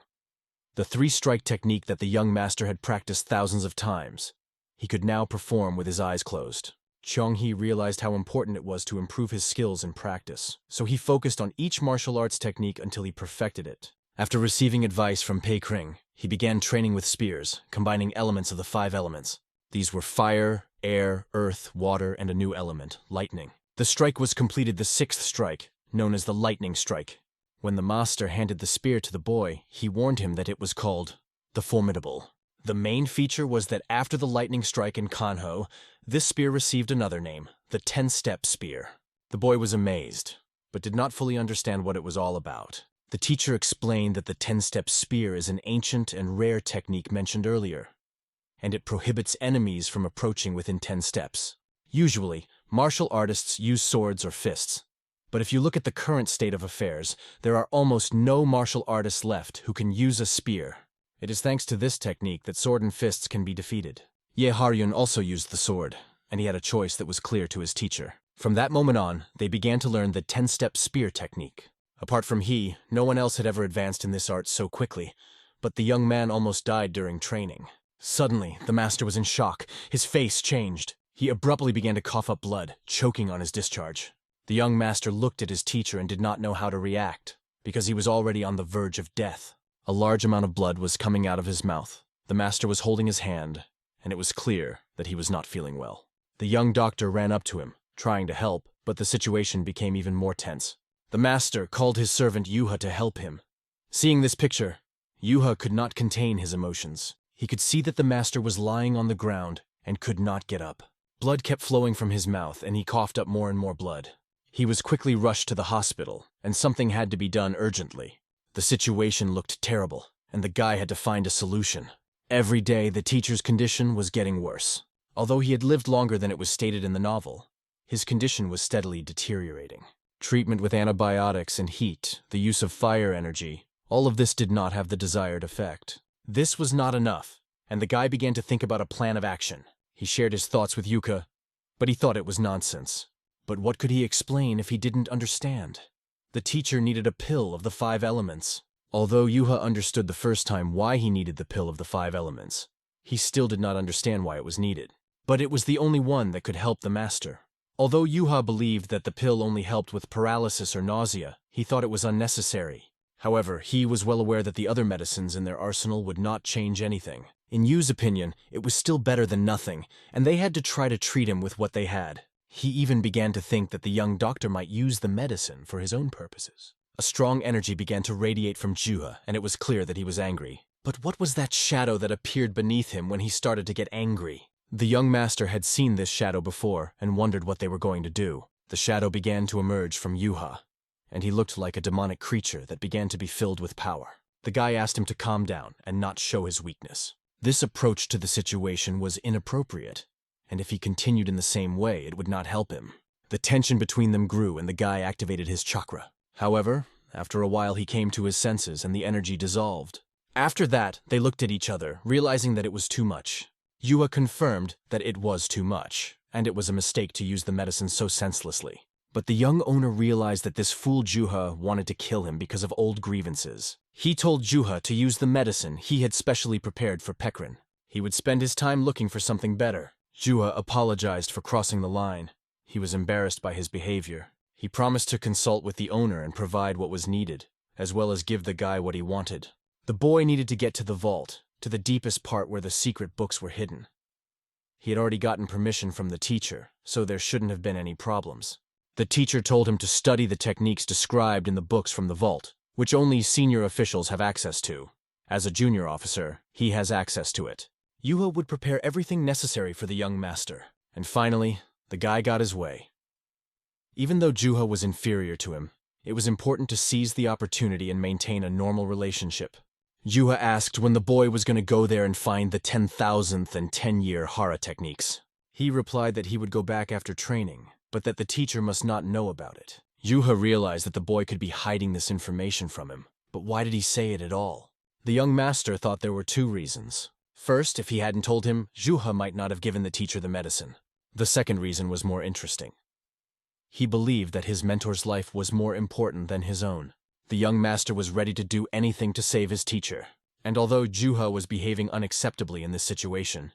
The three-strike technique that the young master had practiced thousands of times, he could now perform with his eyes closed. Cheong-hee realized how important it was to improve his skills in practice, so he focused on each martial arts technique until he perfected it. After receiving advice from Pei Kring, he began training with spears, combining elements of the 5 elements. These were fire, air, earth, water, and a new element, lightning. The strike was completed the 6th strike, known as the lightning strike. When the master handed the spear to the boy, he warned him that it was called the Formidable. The main feature was that after the lightning strike in Kanho, this spear received another name, the 10-step spear. The boy was amazed, but did not fully understand what it was all about. The teacher explained that the 10-step spear is an ancient and rare technique mentioned earlier, and it prohibits enemies from approaching within 10 steps. Usually, martial artists use swords or fists. But if you look at the current state of affairs, there are almost no martial artists left who can use a spear. It is thanks to this technique that sword and fists can be defeated. Ye Haryun also used the sword, and he had a choice that was clear to his teacher. From that moment on, they began to learn the 10-step spear technique. Apart from he, no one else had ever advanced in this art so quickly, but the young man almost died during training. Suddenly, the master was in shock. His face changed. He abruptly began to cough up blood, choking on his discharge. The young master looked at his teacher and did not know how to react, because he was already on the verge of death. A large amount of blood was coming out of his mouth. The master was holding his hand, and it was clear that he was not feeling well. The young doctor ran up to him, trying to help, but the situation became even more tense. The master called his servant Yuha to help him. Seeing this picture, Yuha could not contain his emotions. He could see that the master was lying on the ground and could not get up. Blood kept flowing from his mouth, and he coughed up more and more blood. He was quickly rushed to the hospital, and something had to be done urgently. The situation looked terrible, and the guy had to find a solution. Every day, the teacher's condition was getting worse. Although he had lived longer than it was stated in the novel, his condition was steadily deteriorating. Treatment with antibiotics and heat, the use of fire energy, all of this did not have the desired effect. This was not enough, and the guy began to think about a plan of action. He shared his thoughts with Yuka, but he thought it was nonsense. But what could he explain if he didn't understand? The teacher needed a pill of the 5 elements. Although Yuha understood the first time why he needed the pill of the 5 elements, he still did not understand why it was needed. But it was the only one that could help the master. Although Yuha believed that the pill only helped with paralysis or nausea, he thought it was unnecessary. However, he was well aware that the other medicines in their arsenal would not change anything. In Yu's opinion, it was still better than nothing, and they had to try to treat him with what they had. He even began to think that the young doctor might use the medicine for his own purposes. A strong energy began to radiate from Juha, and it was clear that he was angry. But what was that shadow that appeared beneath him when he started to get angry? The young master had seen this shadow before and wondered what they were going to do. The shadow began to emerge from Yuha, and he looked like a demonic creature that began to be filled with power. The guy asked him to calm down and not show his weakness. This approach to the situation was inappropriate, and if he continued in the same way, it would not help him. The tension between them grew and the guy activated his chakra. However, after a while he came to his senses and the energy dissolved. After that, they looked at each other, realizing that it was too much. Yua confirmed that it was too much, and it was a mistake to use the medicine so senselessly. But the young owner realized that this fool Juha wanted to kill him because of old grievances. He told Juha to use the medicine he had specially prepared for Pekrin. He would spend his time looking for something better. Juha apologized for crossing the line. He was embarrassed by his behavior. He promised to consult with the owner and provide what was needed, as well as give the guy what he wanted. The boy needed to get to the vault, to the deepest part where the secret books were hidden. He had already gotten permission from the teacher, so there shouldn't have been any problems. The teacher told him to study the techniques described in the books from the vault, which only senior officials have access to. As a junior officer, he has access to it. Yuha would prepare everything necessary for the young master, and finally, the guy got his way. Even though Juho was inferior to him, it was important to seize the opportunity and maintain a normal relationship. Juho asked when the boy was going to go there and find the 10,000th and 10-year Hara techniques. He replied that he would go back after training, but that the teacher must not know about it. Juho realized that the boy could be hiding this information from him, but why did he say it at all? The young master thought there were two reasons. First, if he hadn't told him, Juho might not have given the teacher the medicine. The second reason was more interesting. He believed that his mentor's life was more important than his own. The young master was ready to do anything to save his teacher, and although Juho was behaving unacceptably in this situation,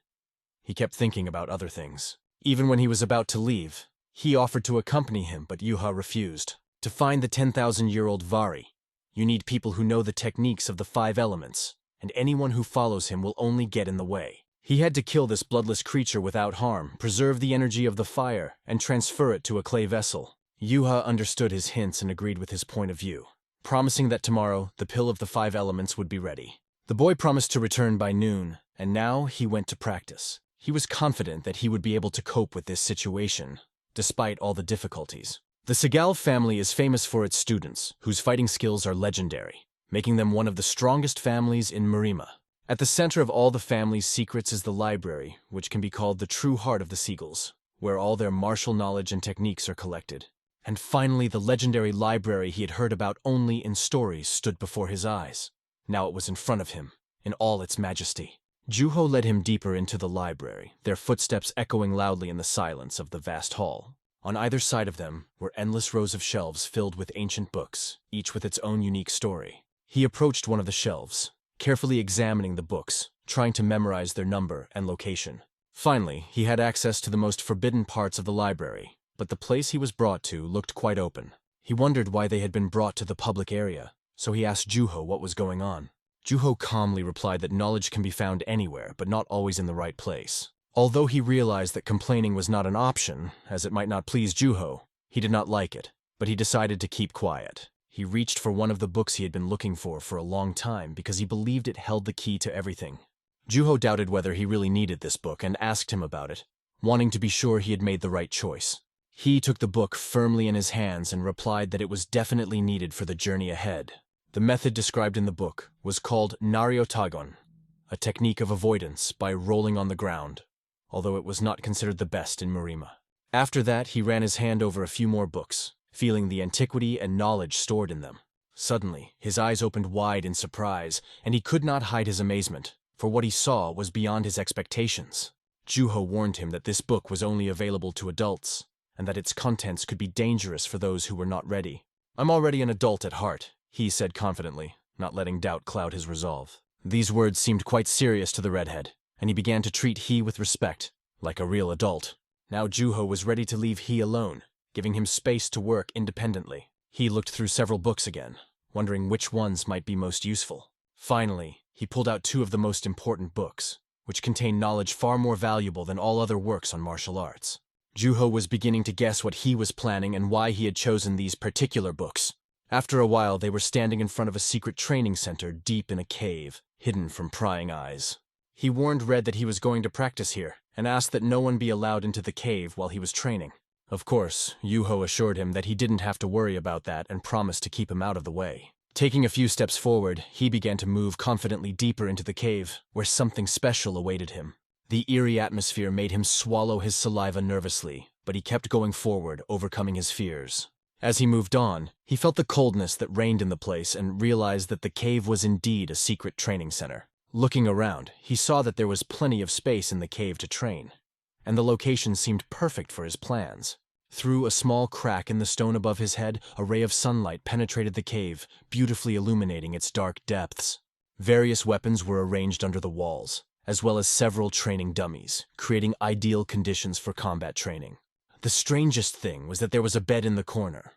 he kept thinking about other things. Even when he was about to leave, he offered to accompany him, but Juho refused. To find the 10,000-year-old Vari, you need people who know the techniques of the 5 elements, and anyone who follows him will only get in the way. He had to kill this bloodless creature without harm, preserve the energy of the fire, and transfer it to a clay vessel. Juho understood his hints and agreed with his point of view, promising that tomorrow the pill of the 5 elements would be ready. The boy promised to return by noon, and now he went to practice. He was confident that he would be able to cope with this situation, despite all the difficulties. The Segal family is famous for its students, whose fighting skills are legendary, making them one of the strongest families in Marima. At the center of all the family's secrets is the library, which can be called the true heart of the Seagulls, where all their martial knowledge and techniques are collected. And finally, the legendary library he had heard about only in stories stood before his eyes. Now it was in front of him, in all its majesty. Juho led him deeper into the library, their footsteps echoing loudly in the silence of the vast hall. On either side of them were endless rows of shelves filled with ancient books, each with its own unique story. He approached one of the shelves, carefully examining the books, trying to memorize their number and location. Finally, he had access to the most forbidden parts of the library, but the place he was brought to looked quite open. He wondered why they had been brought to the public area, so he asked Juho what was going on. Juho calmly replied that knowledge can be found anywhere, but not always in the right place. Although he realized that complaining was not an option, as it might not please Juho, he did not like it, but he decided to keep quiet. He reached for one of the books he had been looking for a long time because he believed it held the key to everything. Juho doubted whether he really needed this book and asked him about it, wanting to be sure he had made the right choice. He took the book firmly in his hands and replied that it was definitely needed for the journey ahead. The method described in the book was called Nariotagon, a technique of avoidance by rolling on the ground, although it was not considered the best in Marima. After that, he ran his hand over a few more books, feeling the antiquity and knowledge stored in them. Suddenly, his eyes opened wide in surprise, and he could not hide his amazement, for what he saw was beyond his expectations. Juho warned him that this book was only available to adults, and that its contents could be dangerous for those who were not ready. "I'm already an adult at heart," he said confidently, not letting doubt cloud his resolve. These words seemed quite serious to the redhead, and he began to treat He with respect, like a real adult. Now Juho was ready to leave He alone, giving him space to work independently. He looked through several books again, wondering which ones might be most useful. Finally, he pulled out 2 of the most important books, which contained knowledge far more valuable than all other works on martial arts. Juho was beginning to guess what he was planning and why he had chosen these particular books. After a while, they were standing in front of a secret training center deep in a cave, hidden from prying eyes. He warned Red that he was going to practice here, and asked that no one be allowed into the cave while he was training. Of course, Juho assured him that he didn't have to worry about that and promised to keep him out of the way. Taking a few steps forward, he began to move confidently deeper into the cave, where something special awaited him. The eerie atmosphere made him swallow his saliva nervously, but he kept going forward, overcoming his fears. As he moved on, he felt the coldness that reigned in the place and realized that the cave was indeed a secret training center. Looking around, he saw that there was plenty of space in the cave to train, and the location seemed perfect for his plans. Through a small crack in the stone above his head, a ray of sunlight penetrated the cave, beautifully illuminating its dark depths. Various weapons were arranged under the walls, as well as several training dummies, creating ideal conditions for combat training. The strangest thing was that there was a bed in the corner.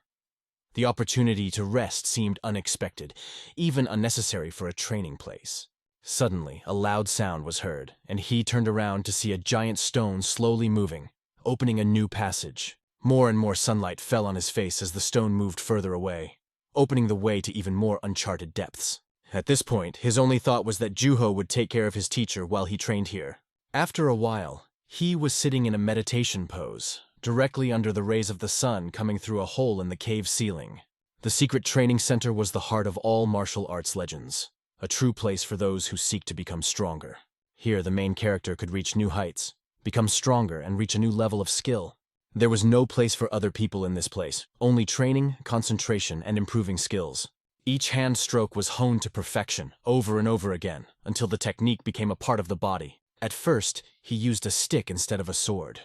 The opportunity to rest seemed unexpected, even unnecessary for a training place. Suddenly, a loud sound was heard, and he turned around to see a giant stone slowly moving, opening a new passage. More and more sunlight fell on his face as the stone moved further away, opening the way to even more uncharted depths. At this point, his only thought was that Juho would take care of his teacher while he trained here. After a while, he was sitting in a meditation pose, directly under the rays of the sun coming through a hole in the cave ceiling. The secret training center was the heart of all martial arts legends, a true place for those who seek to become stronger. Here, the main character could reach new heights, become stronger, and reach a new level of skill. There was no place for other people in this place, only training, concentration, and improving skills. Each hand stroke was honed to perfection, over and over again, until the technique became a part of the body. At first, he used a stick instead of a sword.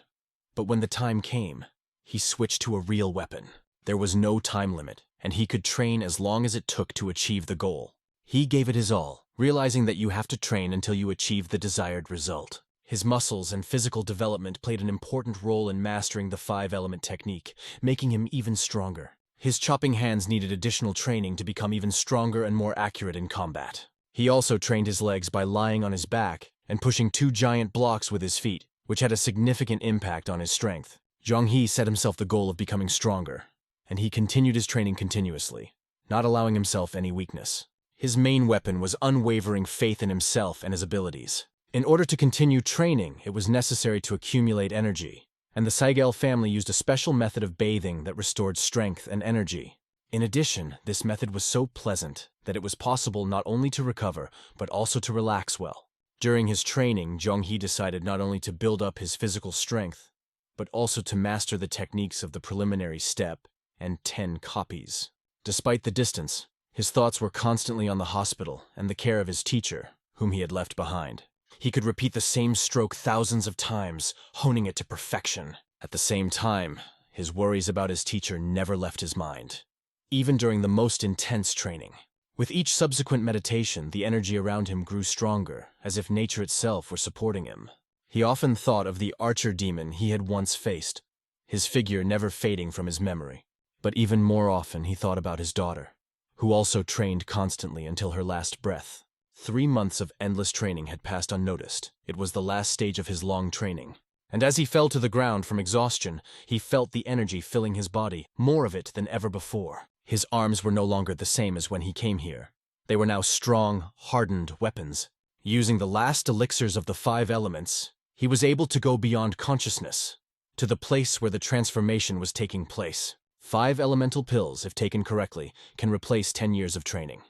But when the time came, he switched to a real weapon. There was no time limit, and he could train as long as it took to achieve the goal. He gave it his all, realizing that you have to train until you achieve the desired result. His muscles and physical development played an important role in mastering the 5-element technique, making him even stronger. His chopping hands needed additional training to become even stronger and more accurate in combat. He also trained his legs by lying on his back and pushing 2 giant blocks with his feet, which had a significant impact on his strength. Zhang He set himself the goal of becoming stronger, and he continued his training continuously, not allowing himself any weakness. His main weapon was unwavering faith in himself and his abilities. In order to continue training, it was necessary to accumulate energy, and the Saigel family used a special method of bathing that restored strength and energy. In addition, this method was so pleasant that it was possible not only to recover, but also to relax well. During his training, Zhang He decided not only to build up his physical strength, but also to master the techniques of the preliminary step and 10 copies. Despite the distance, his thoughts were constantly on the hospital and the care of his teacher, whom he had left behind. He could repeat the same stroke thousands of times, honing it to perfection. At the same time, his worries about his teacher never left his mind, even during the most intense training. With each subsequent meditation, the energy around him grew stronger, as if nature itself were supporting him. He often thought of the archer demon he had once faced, his figure never fading from his memory. But even more often he thought about his daughter, who also trained constantly until her last breath. 3 months of endless training had passed unnoticed. It was the last stage of his long training. And as he fell to the ground from exhaustion, he felt the energy filling his body, more of it than ever before. His arms were no longer the same as when he came here. They were now strong, hardened weapons. Using the last elixirs of the 5 elements, he was able to go beyond consciousness, to the place where the transformation was taking place. 5 elemental pills, if taken correctly, can replace 10 years of training.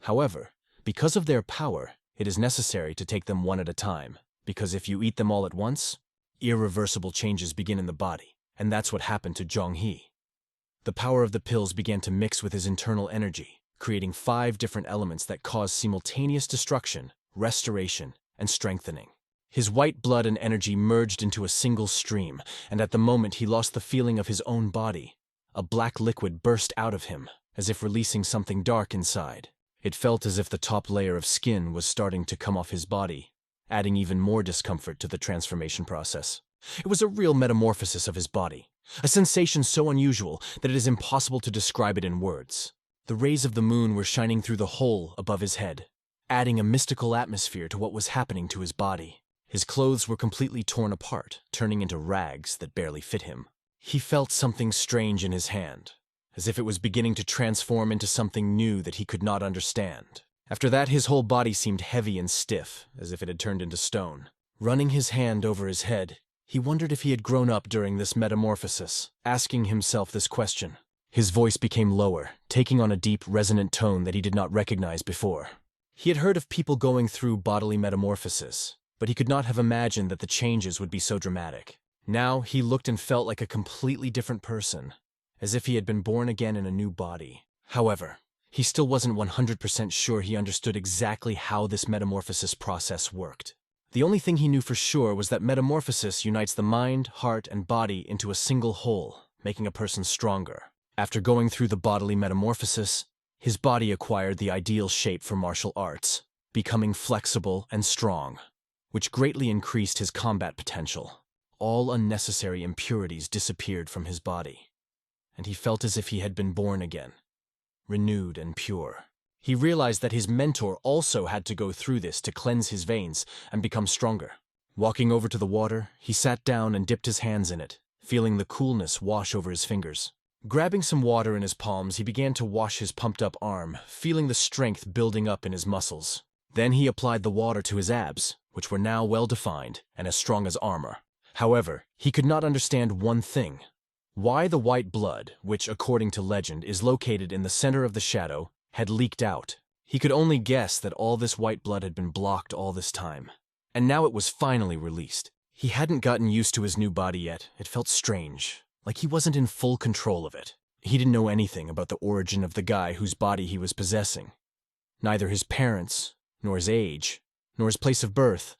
However, because of their power, it is necessary to take them one at a time, because if you eat them all at once, irreversible changes begin in the body, and that's what happened to Zhang He. The power of the pills began to mix with his internal energy, creating 5 different elements that caused simultaneous destruction, restoration, and strengthening. His white blood and energy merged into a single stream, and at the moment he lost the feeling of his own body. A black liquid burst out of him, as if releasing something dark inside. It felt as if the top layer of skin was starting to come off his body, adding even more discomfort to the transformation process. It was a real metamorphosis of his body, a sensation so unusual that it is impossible to describe it in words. The rays of the moon were shining through the hole above his head, adding a mystical atmosphere to what was happening to his body. His clothes were completely torn apart, turning into rags that barely fit him. He felt something strange in his hand, as if it was beginning to transform into something new that he could not understand. After that, his whole body seemed heavy and stiff, as if it had turned into stone. Running his hand over his head, he wondered if he had grown up during this metamorphosis, asking himself this question. His voice became lower, taking on a deep, resonant tone that he did not recognize before. He had heard of people going through bodily metamorphosis, but he could not have imagined that the changes would be so dramatic. Now he looked and felt like a completely different person, as if he had been born again in a new body. However, he still wasn't 100% sure he understood exactly how this metamorphosis process worked. The only thing he knew for sure was that metamorphosis unites the mind, heart, and body into a single whole, making a person stronger. After going through the bodily metamorphosis, his body acquired the ideal shape for martial arts, becoming flexible and strong, which greatly increased his combat potential. All unnecessary impurities disappeared from his body, and he felt as if he had been born again, renewed and pure. He realized that his mentor also had to go through this to cleanse his veins and become stronger. Walking over to the water, he sat down and dipped his hands in it, feeling the coolness wash over his fingers. Grabbing some water in his palms, he began to wash his pumped-up arm, feeling the strength building up in his muscles. Then he applied the water to his abs, which were now well-defined and as strong as armor. However, he could not understand one thing. Why the white blood, which according to legend is located in the center of the shadow, had leaked out. He could only guess that all this white blood had been blocked all this time. And now it was finally released. He hadn't gotten used to his new body yet. It felt strange, like he wasn't in full control of it. He didn't know anything about the origin of the guy whose body he was possessing. Neither his parents, nor his age, nor his place of birth,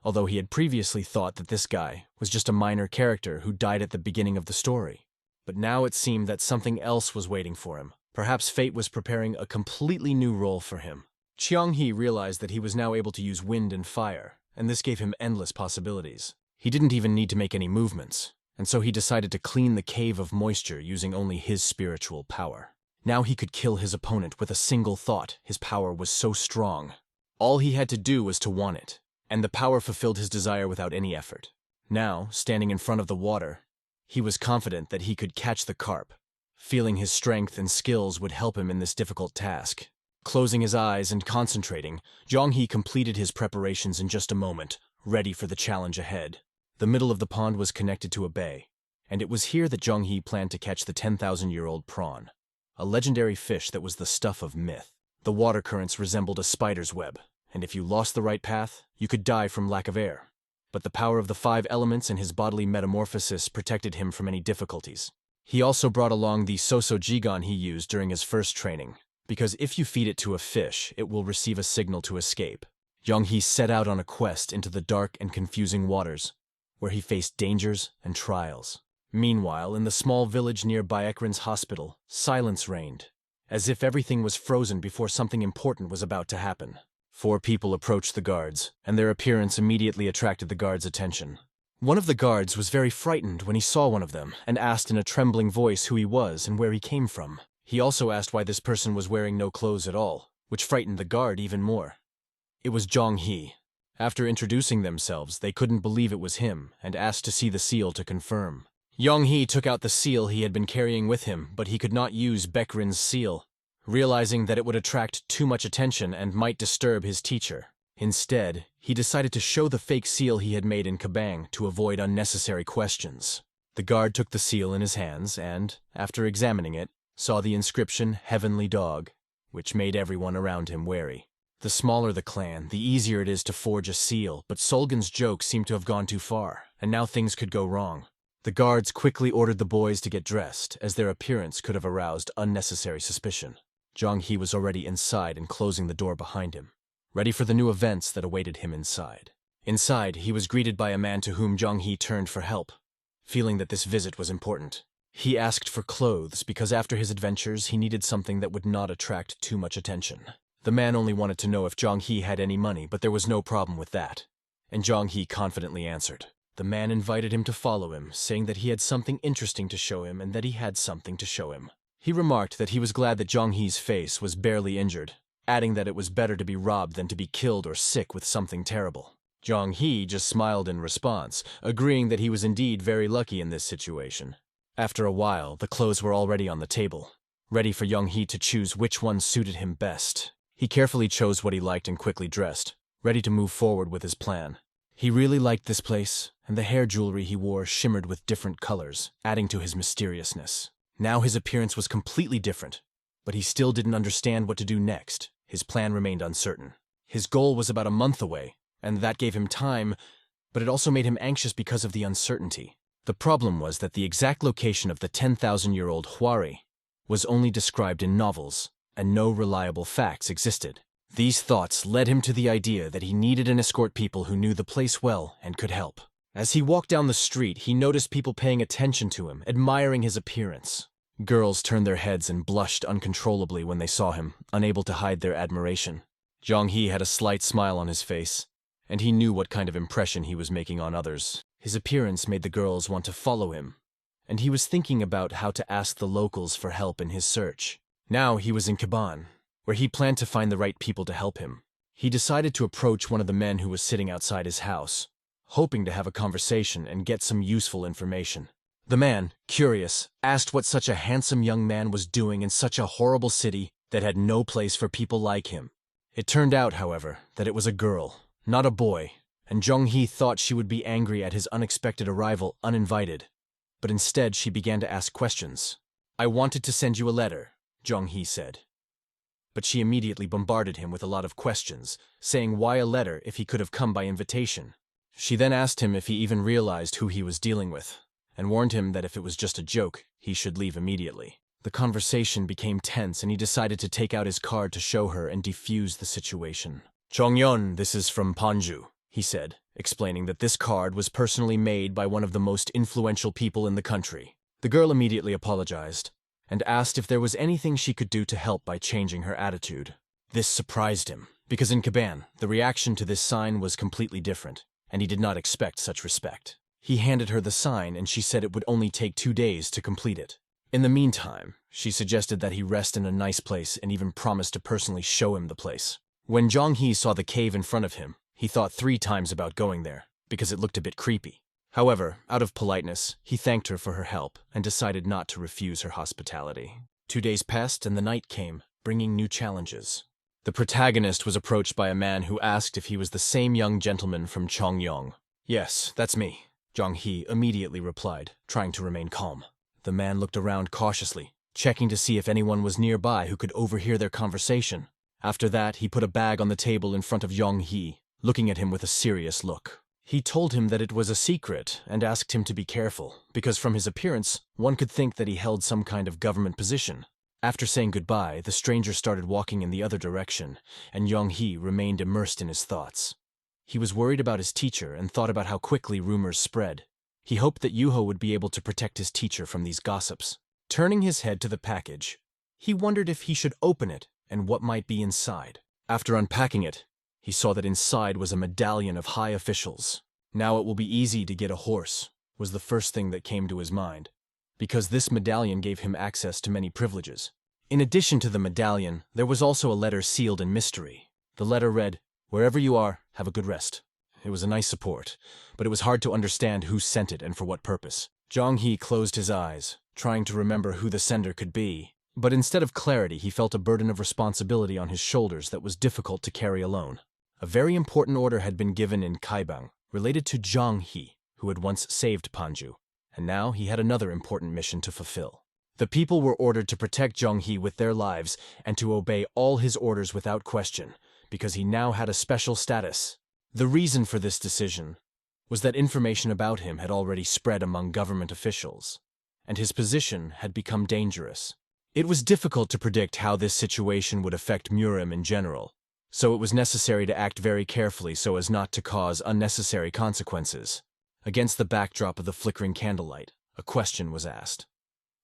although he had previously thought that this guy was just a minor character who died at the beginning of the story. But now it seemed that something else was waiting for him. Perhaps fate was preparing a completely new role for him. Qianghee realized that he was now able to use wind and fire, and this gave him endless possibilities. He didn't even need to make any movements, and so he decided to clean the cave of moisture using only his spiritual power. Now he could kill his opponent with a single thought. His power was so strong. All he had to do was to want it, and the power fulfilled his desire without any effort. Now, standing in front of the water, he was confident that he could catch the carp, feeling his strength and skills would help him in this difficult task. Closing his eyes and concentrating, Qianghee completed his preparations in just a moment, ready for the challenge ahead. The middle of the pond was connected to a bay, and it was here that Qianghee planned to catch the 10,000-year-old prawn, a legendary fish that was the stuff of myth. The water currents resembled a spider's web, and if you lost the right path, you could die from lack of air. But the power of the 5 elements and his bodily metamorphosis protected him from any difficulties. He also brought along the Soso-Jigon he used during his first training, because if you feed it to a fish, it will receive a signal to escape. Qianghee set out on a quest into the dark and confusing waters, where he faced dangers and trials. Meanwhile, in the small village near Baekran's hospital, silence reigned, as if everything was frozen before something important was about to happen. 4 people approached the guards, and their appearance immediately attracted the guards' attention. One of the guards was very frightened when he saw one of them, and asked in a trembling voice who he was and where he came from. He also asked why this person was wearing no clothes at all, which frightened the guard even more. It was Qianghee. After introducing themselves, they couldn't believe it was him, and asked to see the seal to confirm. Qianghee took out the seal he had been carrying with him, but he could not use Baekran's seal, realizing that it would attract too much attention and might disturb his teacher. Instead, he decided to show the fake seal he had made in Kabang to avoid unnecessary questions. The guard took the seal in his hands and, after examining it, saw the inscription Heavenly Dog, which made everyone around him wary. The smaller the clan, the easier it is to forge a seal, but Solgan's joke seemed to have gone too far, and now things could go wrong. The guards quickly ordered the boys to get dressed, as their appearance could have aroused unnecessary suspicion. Qianghee was already inside and closing the door behind him, ready for the new events that awaited him inside. Inside, he was greeted by a man to whom Qianghee turned for help, feeling that this visit was important. He asked for clothes because after his adventures he needed something that would not attract too much attention. The man only wanted to know if Qianghee had any money, but there was no problem with that, and Qianghee confidently answered. The man invited him to follow him, saying that he had something interesting to show him and that he had something to show him. He remarked that he was glad that Qianghee's face was barely injured, adding that it was better to be robbed than to be killed or sick with something terrible. Qianghee just smiled in response, agreeing that he was indeed very lucky in this situation. After a while, the clothes were already on the table, ready for Qianghee to choose which one suited him best. He carefully chose what he liked and quickly dressed, ready to move forward with his plan. He really liked this place, and the hair jewelry he wore shimmered with different colors, adding to his mysteriousness. Now his appearance was completely different, but he still didn't understand what to do next. His plan remained uncertain. His goal was about a month away, and that gave him time, but it also made him anxious because of the uncertainty. The problem was that the exact location of the 10,000-year-old Huari was only described in novels, and no reliable facts existed. These thoughts led him to the idea that he needed an escort people who knew the place well and could help. As he walked down the street, he noticed people paying attention to him, admiring his appearance. Girls turned their heads and blushed uncontrollably when they saw him, unable to hide their admiration. Qianghee had a slight smile on his face, and he knew what kind of impression he was making on others. His appearance made the girls want to follow him, and he was thinking about how to ask the locals for help in his search. Now he was in Caban, where he planned to find the right people to help him. He decided to approach one of the men who was sitting outside his house, hoping to have a conversation and get some useful information. The man, curious, asked what such a handsome young man was doing in such a horrible city that had no place for people like him. It turned out, however, that it was a girl, not a boy, and Jong-hee thought she would be angry at his unexpected arrival uninvited. But instead she began to ask questions. "I wanted to send you a letter," Jong-hee said. But she immediately bombarded him with a lot of questions, saying why a letter if he could have come by invitation. She then asked him if he even realized who he was dealing with, and warned him that if it was just a joke, he should leave immediately. The conversation became tense and he decided to take out his card to show her and defuse the situation. "Chongyeon, this is from Panju," he said, explaining that this card was personally made by one of the most influential people in the country. The girl immediately apologized and asked if there was anything she could do to help by changing her attitude. This surprised him, because in Caban, the reaction to this sign was completely different, and he did not expect such respect. He handed her the sign and she said it would only take 2 days to complete it. In the meantime, she suggested that he rest in a nice place and even promised to personally show him the place. When Jong-hee saw the cave in front of him, he thought 3 times about going there, because it looked a bit creepy. However, out of politeness, he thanked her for her help and decided not to refuse her hospitality. 2 days passed and the night came, bringing new challenges. The protagonist was approached by a man who asked if he was the same young gentleman from Chongyong. "Yes, that's me," Jong-hee immediately replied, trying to remain calm. The man looked around cautiously, checking to see if anyone was nearby who could overhear their conversation. After that, he put a bag on the table in front of Jong-hee, looking at him with a serious look. He told him that it was a secret and asked him to be careful, because from his appearance, one could think that he held some kind of government position. After saying goodbye, the stranger started walking in the other direction, and Jong-hee remained immersed in his thoughts. He was worried about his teacher and thought about how quickly rumors spread. He hoped that Yuho would be able to protect his teacher from these gossips. Turning his head to the package, he wondered if he should open it and what might be inside. After unpacking it, he saw that inside was a medallion of high officials. "Now it will be easy to get a horse," was the first thing that came to his mind, because this medallion gave him access to many privileges. In addition to the medallion, there was also a letter sealed in mystery. The letter read, "Wherever you are, have a good rest." It was a nice support, but it was hard to understand who sent it and for what purpose. Jong-hee closed his eyes, trying to remember who the sender could be. But instead of clarity, he felt a burden of responsibility on his shoulders that was difficult to carry alone. A very important order had been given in Kaibang, related to Jong-hee, who had once saved Panju, and now he had another important mission to fulfill. The people were ordered to protect Jong-hee with their lives and to obey all his orders without question, because he now had a special status. The reason for this decision was that information about him had already spread among government officials, and his position had become dangerous. It was difficult to predict how this situation would affect Murim in general, so it was necessary to act very carefully so as not to cause unnecessary consequences. Against the backdrop of the flickering candlelight, a question was asked.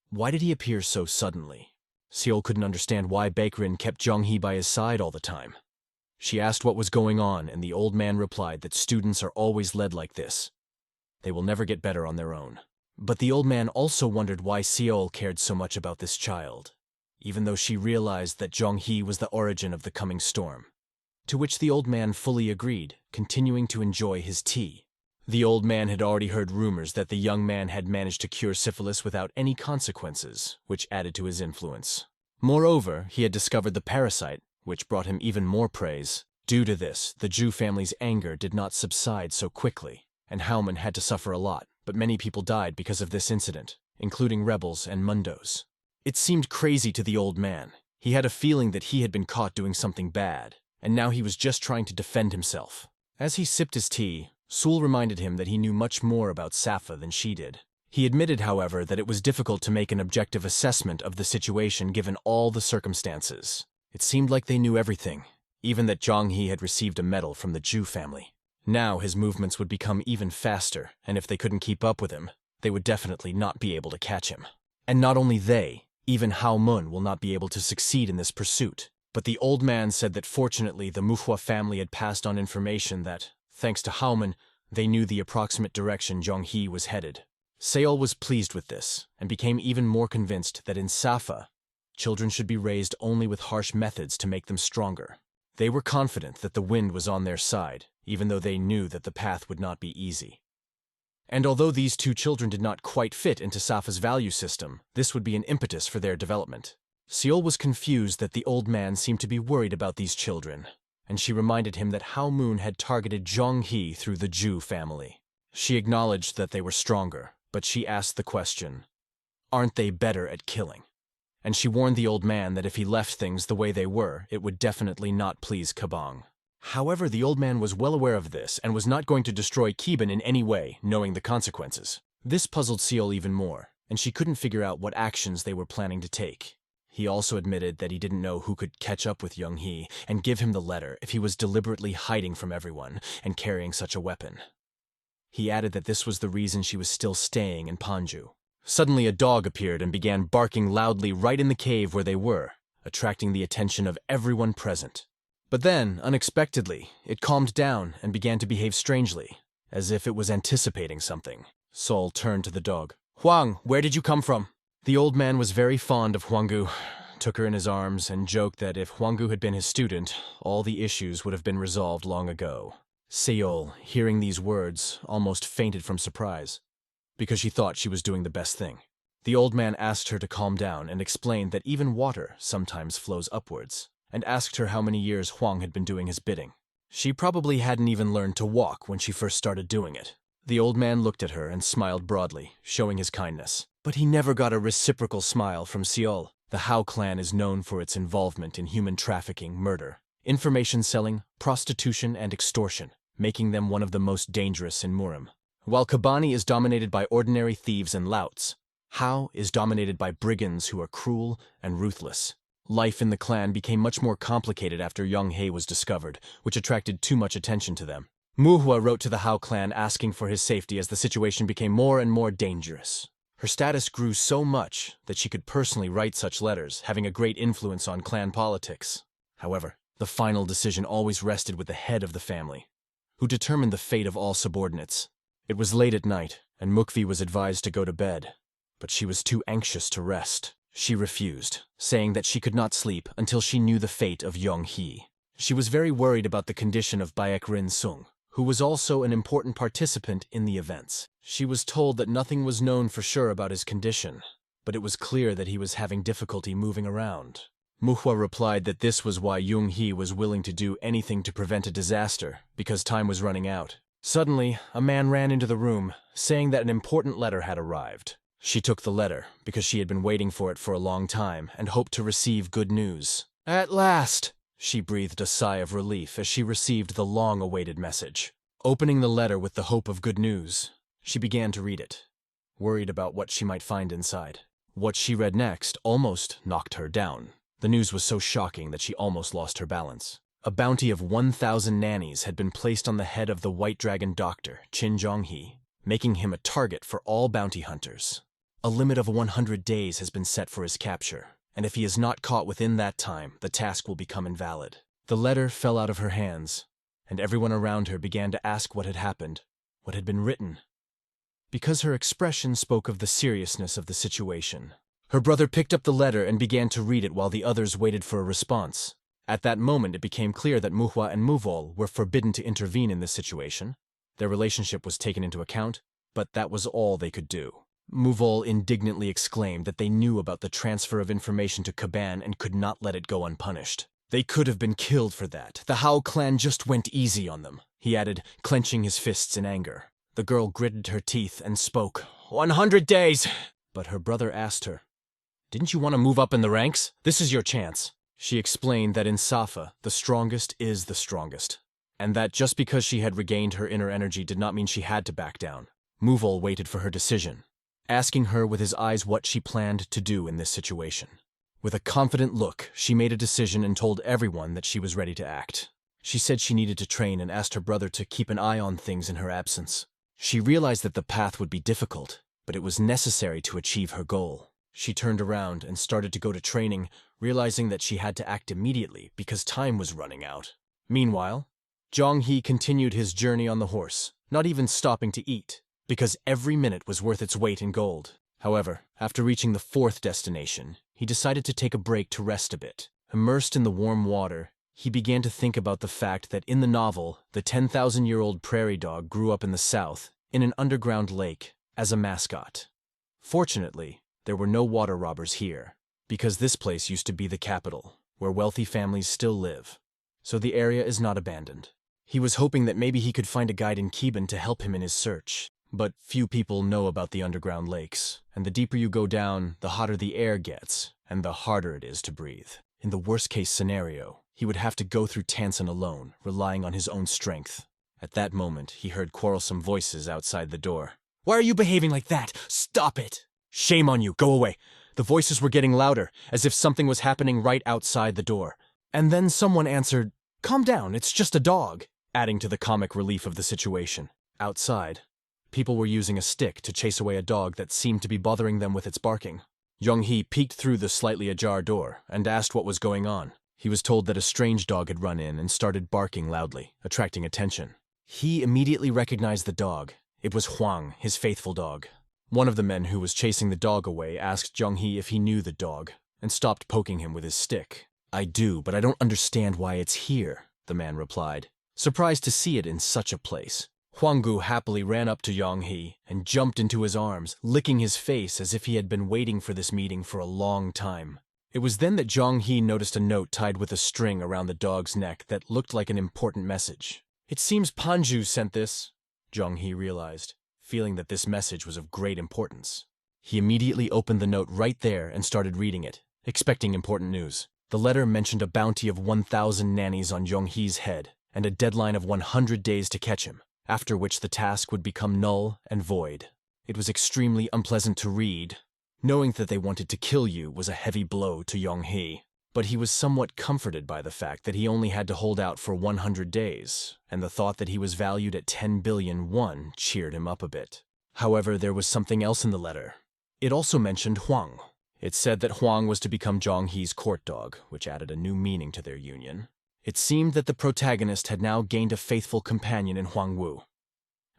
Why did he appear so suddenly? Seol couldn't understand why Baekrin kept Jong-hee by his side all the time. She asked what was going on, and the old man replied that students are always led like this. They will never get better on their own. But the old man also wondered why Seol cared so much about this child, even though she realized that Jong-hee was the origin of the coming storm. To which the old man fully agreed, continuing to enjoy his tea. The old man had already heard rumors that the young man had managed to cure syphilis without any consequences, which added to his influence. Moreover, he had discovered the parasite, which brought him even more praise. Due to this, the Zhu family's anger did not subside so quickly, and Howman had to suffer a lot, but many people died because of this incident, including rebels and mundos. It seemed crazy to the old man. He had a feeling that he had been caught doing something bad, and now he was just trying to defend himself. As he sipped his tea, Sul reminded him that he knew much more about Safa than she did. He admitted, however, that it was difficult to make an objective assessment of the situation given all the circumstances. It seemed like they knew everything, even that Jong-hee had received a medal from the Zhu family. Now his movements would become even faster, and if they couldn't keep up with him, they would definitely not be able to catch him. And not only they, even Hao Mun will not be able to succeed in this pursuit. But the old man said that fortunately the MANHWA family had passed on information that, thanks to Hao Mun, they knew the approximate direction Jong-hee was headed. Seol was pleased with this, and became even more convinced that in Safa, children should be raised only with harsh methods to make them stronger. They were confident that the wind was on their side, even though they knew that the path would not be easy. And although these two children did not quite fit into Safa's value system, this would be an impetus for their development. Seol was confused that the old man seemed to be worried about these children. and she reminded him that Hao Moon had targeted Zhong He through the Zhu family. She acknowledged that they were stronger, but she asked the question, aren't they better at killing? And she warned the old man that if he left things the way they were, it would definitely not please Kabang. However, the old man was well aware of this and was not going to destroy Keban in any way, knowing the consequences. This puzzled Seol even more, and she couldn't figure out what actions they were planning to take. He also admitted that he didn't know who could catch up with Young He and give him the letter if he was deliberately hiding from everyone and carrying such a weapon. He added that this was the reason she was still staying in Panju. Suddenly a dog appeared and began barking loudly right in the cave where they were, attracting the attention of everyone present. But then, unexpectedly, it calmed down and began to behave strangely, as if it was anticipating something. Sol turned to the dog. Huang, where did you come from? The old man was very fond of Huanggu, took her in his arms, and joked that if Huanggu had been his student, all the issues would have been resolved long ago. Seol, hearing these words, almost fainted from surprise, because she thought she was doing the best thing. The old man asked her to calm down and explained that even water sometimes flows upwards, and asked her how many years Huang had been doing his bidding. She probably hadn't even learned to walk when she first started doing it. The old man looked at her and smiled broadly, showing his kindness. But he never got a reciprocal smile from Seol. The Hao clan is known for its involvement in human trafficking, murder, information selling, prostitution, and extortion, making them one of the most dangerous in Murim. While Kabani is dominated by ordinary thieves and louts, Hao is dominated by brigands who are cruel and ruthless. Life in the clan became much more complicated after Young He was discovered, which attracted too much attention to them. MANHWA wrote to the Hao clan asking for his safety as the situation became more and more dangerous. Her status grew so much that she could personally write such letters, having a great influence on clan politics. However, the final decision always rested with the head of the family, who determined the fate of all subordinates. It was late at night, and Mukvi was advised to go to bed, but she was too anxious to rest. She refused, saying that she could not sleep until she knew the fate of Young He. She was very worried about the condition of Baek Rin Sung, who was also an important participant in the events. She was told that nothing was known for sure about his condition, but it was clear that he was having difficulty moving around. MANHWA replied that this was why Young He was willing to do anything to prevent a disaster, because time was running out. Suddenly, a man ran into the room, saying that an important letter had arrived. She took the letter, because she had been waiting for it for a long time, and hoped to receive good news. At last! She breathed a sigh of relief as she received the long-awaited message. Opening the letter with the hope of good news, she began to read it, worried about what she might find inside. What she read next almost knocked her down. The news was so shocking that she almost lost her balance. A bounty of 1,000 nannies had been placed on the head of the White Dragon Doctor, Qin Zhonghe, making him a target for all bounty hunters. A limit of 100 days has been set for his capture, and if he is not caught within that time, the task will become invalid. The letter fell out of her hands, and everyone around her began to ask what had happened, what had been written, because her expression spoke of the seriousness of the situation. Her brother picked up the letter and began to read it while the others waited for a response. At that moment, it became clear that MANHWA and Muvol were forbidden to intervene in this situation. Their relationship was taken into account, but that was all they could do. Muvol indignantly exclaimed that they knew about the transfer of information to Caban and could not let it go unpunished. They could have been killed for that. The Hao clan just went easy on them, he added, clenching his fists in anger. The girl gritted her teeth and spoke. 100 days! But her brother asked her, didn't you want to move up in the ranks? This is your chance. She explained that in Safa, the strongest is the strongest, and that just because she had regained her inner energy did not mean she had to back down. Muvol waited for her decision, asking her with his eyes what she planned to do in this situation. With a confident look, she made a decision and told everyone that she was ready to act. She said she needed to train and asked her brother to keep an eye on things in her absence. She realized that the path would be difficult, but it was necessary to achieve her goal. She turned around and started to go to training, realizing that she had to act immediately because time was running out. Meanwhile, Zhong He continued his journey on the horse, not even stopping to eat, because every minute was worth its weight in gold. However, after reaching the 4th destination, he decided to take a break to rest a bit. Immersed in the warm water, he began to think about the fact that in the novel, the 10,000-year-old prairie dog grew up in the south, in an underground lake, as a mascot. Fortunately, there were no water robbers here, because this place used to be the capital, where wealthy families still live. so the area is not abandoned. He was hoping that maybe he could find a guide in Keban to help him in his search. But few people know about the underground lakes, and the deeper you go down, the hotter the air gets, and the harder it is to breathe. In the worst-case scenario, he would have to go through Tansen alone, relying on his own strength. At that moment, he heard quarrelsome voices outside the door. "Why are you behaving like that? Stop it! Shame on you, go away!" The voices were getting louder, as if something was happening right outside the door. And then someone answered, "Calm down, it's just a dog," adding to the comic relief of the situation. Outside, people were using a stick to chase away a dog that seemed to be bothering them with its barking. Young-hee peeked through the slightly ajar door and asked what was going on. He was told that a strange dog had run in and started barking loudly, attracting attention. He immediately recognized the dog. It was Huang, his faithful dog. One of the men who was chasing the dog away asked Young-hee if he knew the dog, and stopped poking him with his stick. "I do, but I don't understand why it's here," the man replied, surprised to see it in such a place. Huanggu happily ran up to Young-hee and jumped into his arms, licking his face as if he had been waiting for this meeting for a long time. It was then that Young-hee noticed a note tied with a string around the dog's neck that looked like an important message. "It seems Panju sent this," Young-hee realized, feeling that this message was of great importance. He immediately opened the note right there and started reading it, expecting important news. The letter mentioned a bounty of 1,000 nannies on Young-hee's head, and a deadline of 100 days to catch him, after which the task would become null and void. It was extremely unpleasant to read. Knowing that they wanted to kill you was a heavy blow to Young-hee, but he was somewhat comforted by the fact that he only had to hold out for 100 days, and the thought that he was valued at 10 billion won cheered him up a bit. However, there was something else in the letter. It also mentioned Huang. It said that Huang was to become Young-hee's court dog, which added a new meaning to their union. It seemed that the protagonist had now gained a faithful companion in Huangwu,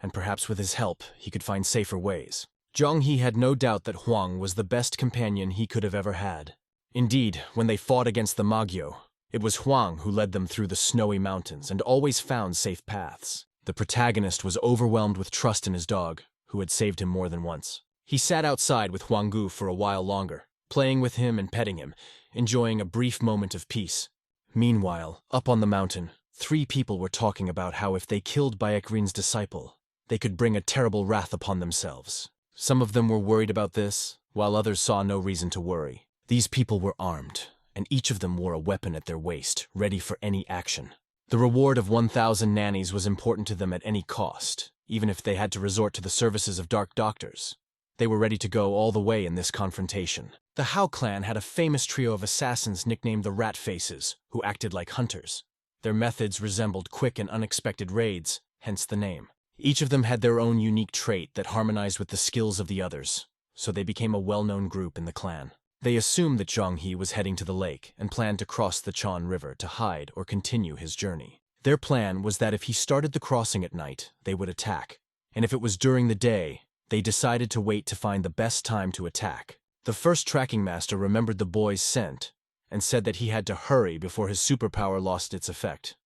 and perhaps with his help, he could find safer ways. Young-hee had no doubt that Huang was the best companion he could have ever had. Indeed, when they fought against the Magyo, it was Huang who led them through the snowy mountains and always found safe paths. The protagonist was overwhelmed with trust in his dog, who had saved him more than once. He sat outside with Huanggu for a while longer, playing with him and petting him, enjoying a brief moment of peace. Meanwhile, up on the mountain, 3 people were talking about how if they killed Baekrin's disciple, they could bring a terrible wrath upon themselves. Some of them were worried about this, while others saw no reason to worry. These people were armed, and each of them wore a weapon at their waist, ready for any action. The reward of 1,000 nannies was important to them at any cost, even if they had to resort to the services of dark doctors. They were ready to go all the way in this confrontation. The Hao clan had a famous trio of assassins nicknamed the Rat Faces, who acted like hunters. Their methods resembled quick and unexpected raids, hence the name. Each of them had their own unique trait that harmonized with the skills of the others, so they became a well-known group in the clan. They assumed that Young-hee was heading to the lake and planned to cross the Chan River to hide or continue his journey. Their plan was that if he started the crossing at night, they would attack, and if it was during the day, they decided to wait to find the best time to attack. The first tracking master remembered the boy's scent and said that he had to hurry before his superpower lost its effect.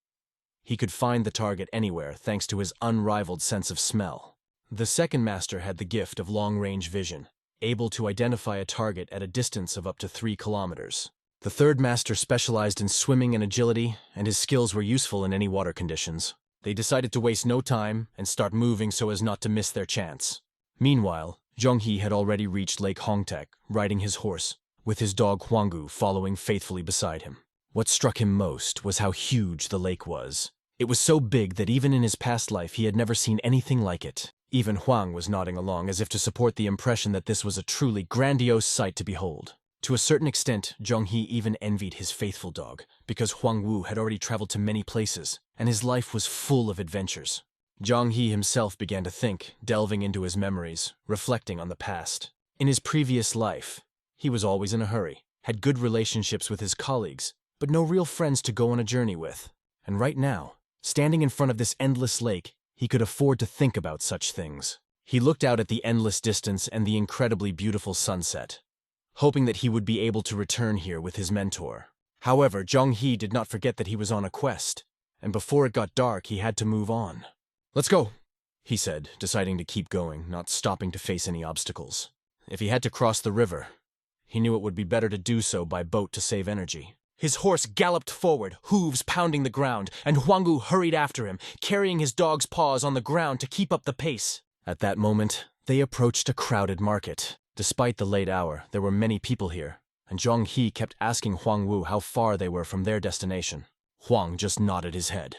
He could find the target anywhere thanks to his unrivaled sense of smell. The second master had the gift of long-range vision, able to identify a target at a distance of up to 3 kilometers. The third master specialized in swimming and agility, and his skills were useful in any water conditions. They decided to waste no time and start moving so as not to miss their chance. Meanwhile, Young-hee had already reached Lake Hongtaek, riding his horse, with his dog Huanggu following faithfully beside him. What struck him most was how huge the lake was. It was so big that even in his past life he had never seen anything like it. Even Huang was nodding along as if to support the impression that this was a truly grandiose sight to behold. To a certain extent, Young-hee even envied his faithful dog, because Huangwu had already traveled to many places, and his life was full of adventures. Young-hee himself began to think, delving into his memories, reflecting on the past. In his previous life, he was always in a hurry, had good relationships with his colleagues, but no real friends to go on a journey with. And right now, standing in front of this endless lake, he could afford to think about such things. He looked out at the endless distance and the incredibly beautiful sunset, hoping that he would be able to return here with his mentor. However, Young-hee did not forget that he was on a quest, and before it got dark, he had to move on. "Let's go," he said, deciding to keep going, not stopping to face any obstacles. If he had to cross the river, he knew it would be better to do so by boat to save energy. His horse galloped forward, hooves pounding the ground, and Huangwu hurried after him, carrying his dog's paws on the ground to keep up the pace. At that moment, they approached a crowded market. Despite the late hour, there were many people here, and Zhang He kept asking Huangwu how far they were from their destination. Huang just nodded his head,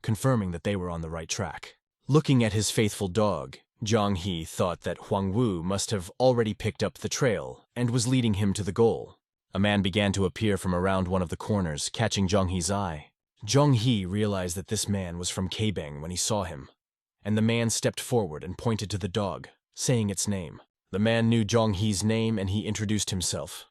confirming that they were on the right track. Looking at his faithful dog, Zhang He thought that Huangwu must have already picked up the trail and was leading him to the goal. A man began to appear from around one of the corners, catching Zhang He's eye. Zhang He realized that this man was from Kabang when he saw him, and the man stepped forward and pointed to the dog, saying its name. The man knew Zhang He's name and he introduced himself.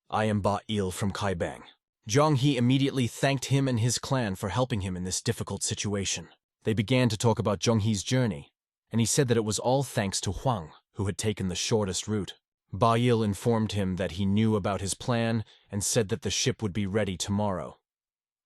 "I am Ba Il from Kaibang." Zhang He immediately thanked him and his clan for helping him in this difficult situation. They began to talk about Zhang He's journey, and he said that it was all thanks to Huang, who had taken the shortest route. Ba Il informed him that he knew about his plan and said that the ship would be ready tomorrow.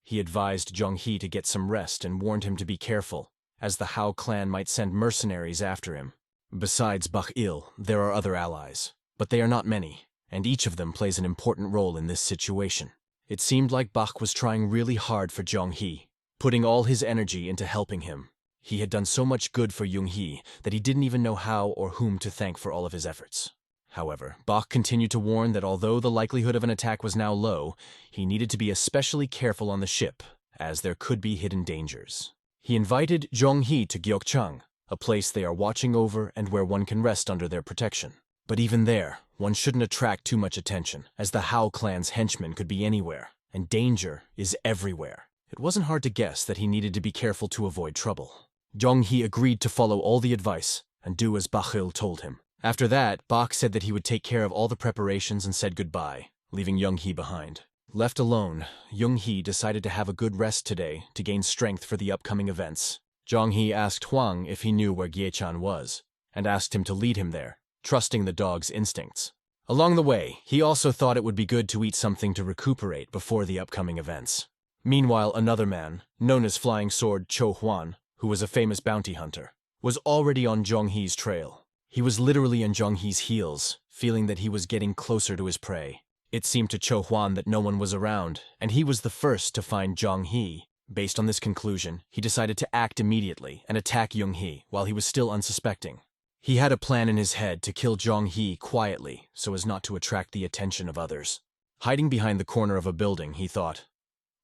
He advised Zhang He to get some rest and warned him to be careful, as the Hao clan might send mercenaries after him. Besides Ba Il, there are other allies, but they are not many, and each of them plays an important role in this situation. It seemed like Bach was trying really hard for Zhang He, putting all his energy into helping him. He had done so much good for Yung He that he didn't even know how or whom to thank for all of his efforts. However, Bach continued to warn that although the likelihood of an attack was now low, he needed to be especially careful on the ship, as there could be hidden dangers. He invited Zhang He to Gyeokchang, a place they are watching over and where one can rest under their protection. But even there, one shouldn't attract too much attention, as the Hao clan's henchmen could be anywhere, and danger is everywhere. It wasn't hard to guess that he needed to be careful to avoid trouble. Zhang He agreed to follow all the advice and do as Bachil told him. After that, Bach said that he would take care of all the preparations and said goodbye, leaving Yung He behind. Left alone, Yung He decided to have a good rest today to gain strength for the upcoming events. Zhang He asked Huang if he knew where Giechan was, and asked him to lead him there, trusting the dog's instincts. Along the way, he also thought it would be good to eat something to recuperate before the upcoming events. Meanwhile, another man, known as Flying Sword Cho Huan, who was a famous bounty hunter, was already on Zhang He's trail. He was literally in Zhang He's heels, feeling that he was getting closer to his prey. It seemed to Cho Huan that no one was around, and he was the first to find Zhang He. Based on this conclusion, he decided to act immediately and attack Yung He while he was still unsuspecting. He had a plan in his head to kill Zhang He quietly so as not to attract the attention of others. Hiding behind the corner of a building, he thought,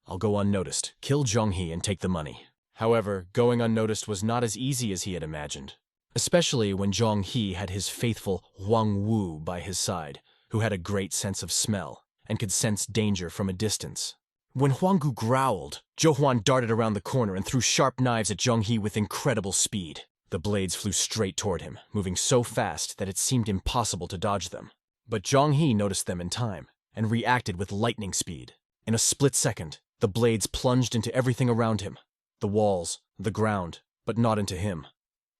"I'll go unnoticed, kill Zhang He and take the money." However, going unnoticed was not as easy as he had imagined, especially when Zhang He had his faithful Huang Wu by his side, who had a great sense of smell and could sense danger from a distance. When Huanggu growled, Zhou Huan darted around the corner and threw sharp knives at Zhang He with incredible speed. The blades flew straight toward him, moving so fast that it seemed impossible to dodge them. But Zhang He noticed them in time and reacted with lightning speed. In a split second, the blades plunged into everything around him, the walls, the ground, but not into him,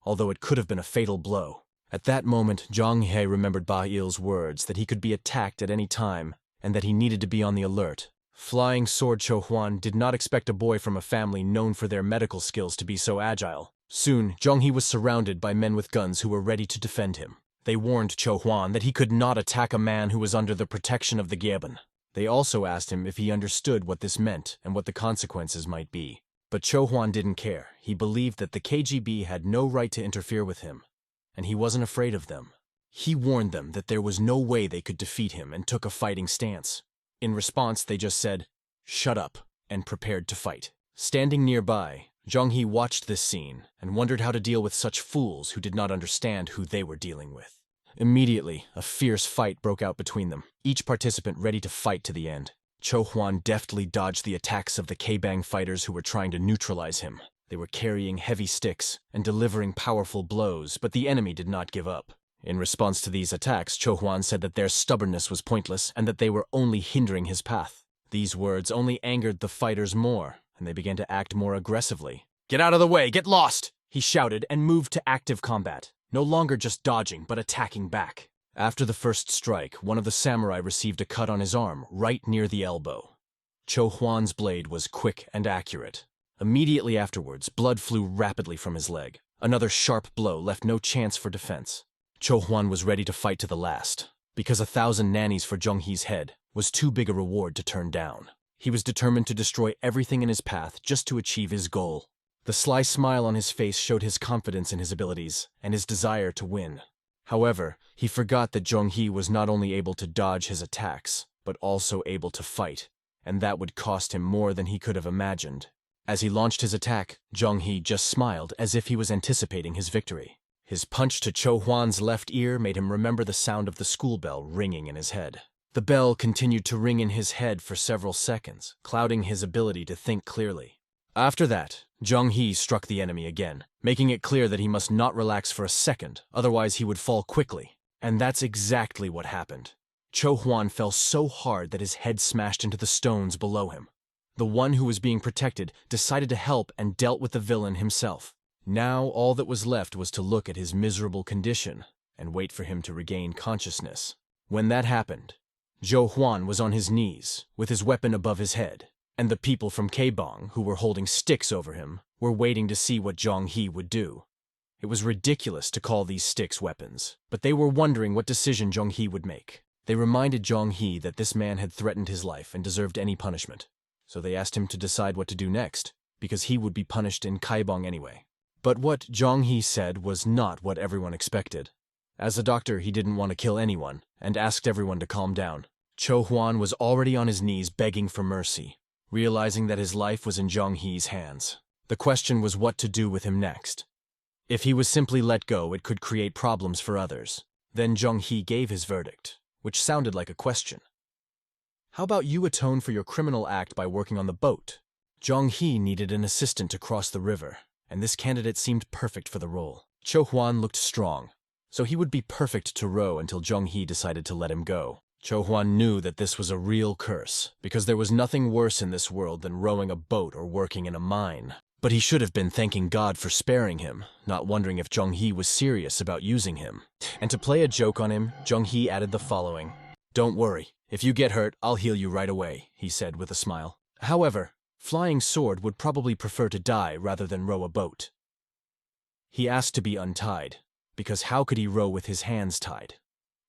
although it could have been a fatal blow. At that moment, Zhang He remembered Ba Il's words that he could be attacked at any time and that he needed to be on the alert. Flying Sword Cho Huan did not expect a boy from a family known for their medical skills to be so agile. Soon, Zhang He was surrounded by men with guns who were ready to defend him. They warned Cho Huan that he could not attack a man who was under the protection of the Gyeban. They also asked him if he understood what this meant and what the consequences might be. But Cho Huan didn't care. He believed that the KGB had no right to interfere with him, and he wasn't afraid of them. He warned them that there was no way they could defeat him and took a fighting stance. In response, they just said, "Shut up," and prepared to fight. Standing nearby, Zhang He watched this scene and wondered how to deal with such fools who did not understand who they were dealing with. Immediately, a fierce fight broke out between them, each participant ready to fight to the end. Cho Huan deftly dodged the attacks of the Kabang fighters who were trying to neutralize him. They were carrying heavy sticks and delivering powerful blows, but the enemy did not give up. In response to these attacks, Cho Huan said that their stubbornness was pointless and that they were only hindering his path. These words only angered the fighters more, and they began to act more aggressively. "Get out of the way! Get lost!" he shouted and moved to active combat, no longer just dodging but attacking back. After the first strike, one of the samurai received a cut on his arm, right near the elbow. Cho Huan's blade was quick and accurate. Immediately afterwards, blood flew rapidly from his leg. Another sharp blow left no chance for defense. Cho Huan was ready to fight to the last, because 1,000 nannies for Zhang He's head was too big a reward to turn down. He was determined to destroy everything in his path just to achieve his goal. The sly smile on his face showed his confidence in his abilities and his desire to win. However, he forgot that Zhonghee was not only able to dodge his attacks, but also able to fight, and that would cost him more than he could have imagined. As he launched his attack, Zhonghee just smiled as if he was anticipating his victory. His punch to Cho Huan's left ear made him remember the sound of the school bell ringing in his head. The bell continued to ring in his head for several seconds, clouding his ability to think clearly. After that, Zhonghee struck the enemy again, making it clear that he must not relax for a second, otherwise he would fall quickly. And that's exactly what happened. Cho Huan fell so hard that his head smashed into the stones below him. The one who was being protected decided to help and dealt with the villain himself. Now all that was left was to look at his miserable condition and wait for him to regain consciousness. When that happened, Zhou Huan was on his knees, with his weapon above his head, and the people from Kaibong, who were holding sticks over him, were waiting to see what Zhonghee would do. It was ridiculous to call these sticks weapons, but they were wondering what decision Zhonghee would make. They reminded Zhonghee that this man had threatened his life and deserved any punishment, so they asked him to decide what to do next, because he would be punished in Kaibong anyway. But what Zhonghee said was not what everyone expected. As a doctor, he didn't want to kill anyone, and asked everyone to calm down. Cho Huan was already on his knees begging for mercy, realizing that his life was in Zhonghee's hands. The question was what to do with him next. If he was simply let go, it could create problems for others. Then Zhonghee gave his verdict, which sounded like a question. How about you atone for your criminal act by working on the boat? Zhonghee needed an assistant to cross the river, and this candidate seemed perfect for the role. Cho Huan looked strong, so he would be perfect to row until Zhonghee decided to let him go. Cho Huan knew that this was a real curse, because there was nothing worse in this world than rowing a boat or working in a mine. But he should have been thanking God for sparing him, not wondering if Zhonghee was serious about using him. And to play a joke on him, Zhonghee added the following. "Don't worry, if you get hurt, I'll heal you right away," he said with a smile. However, Flying Sword would probably prefer to die rather than row a boat. He asked to be untied, because how could he row with his hands tied?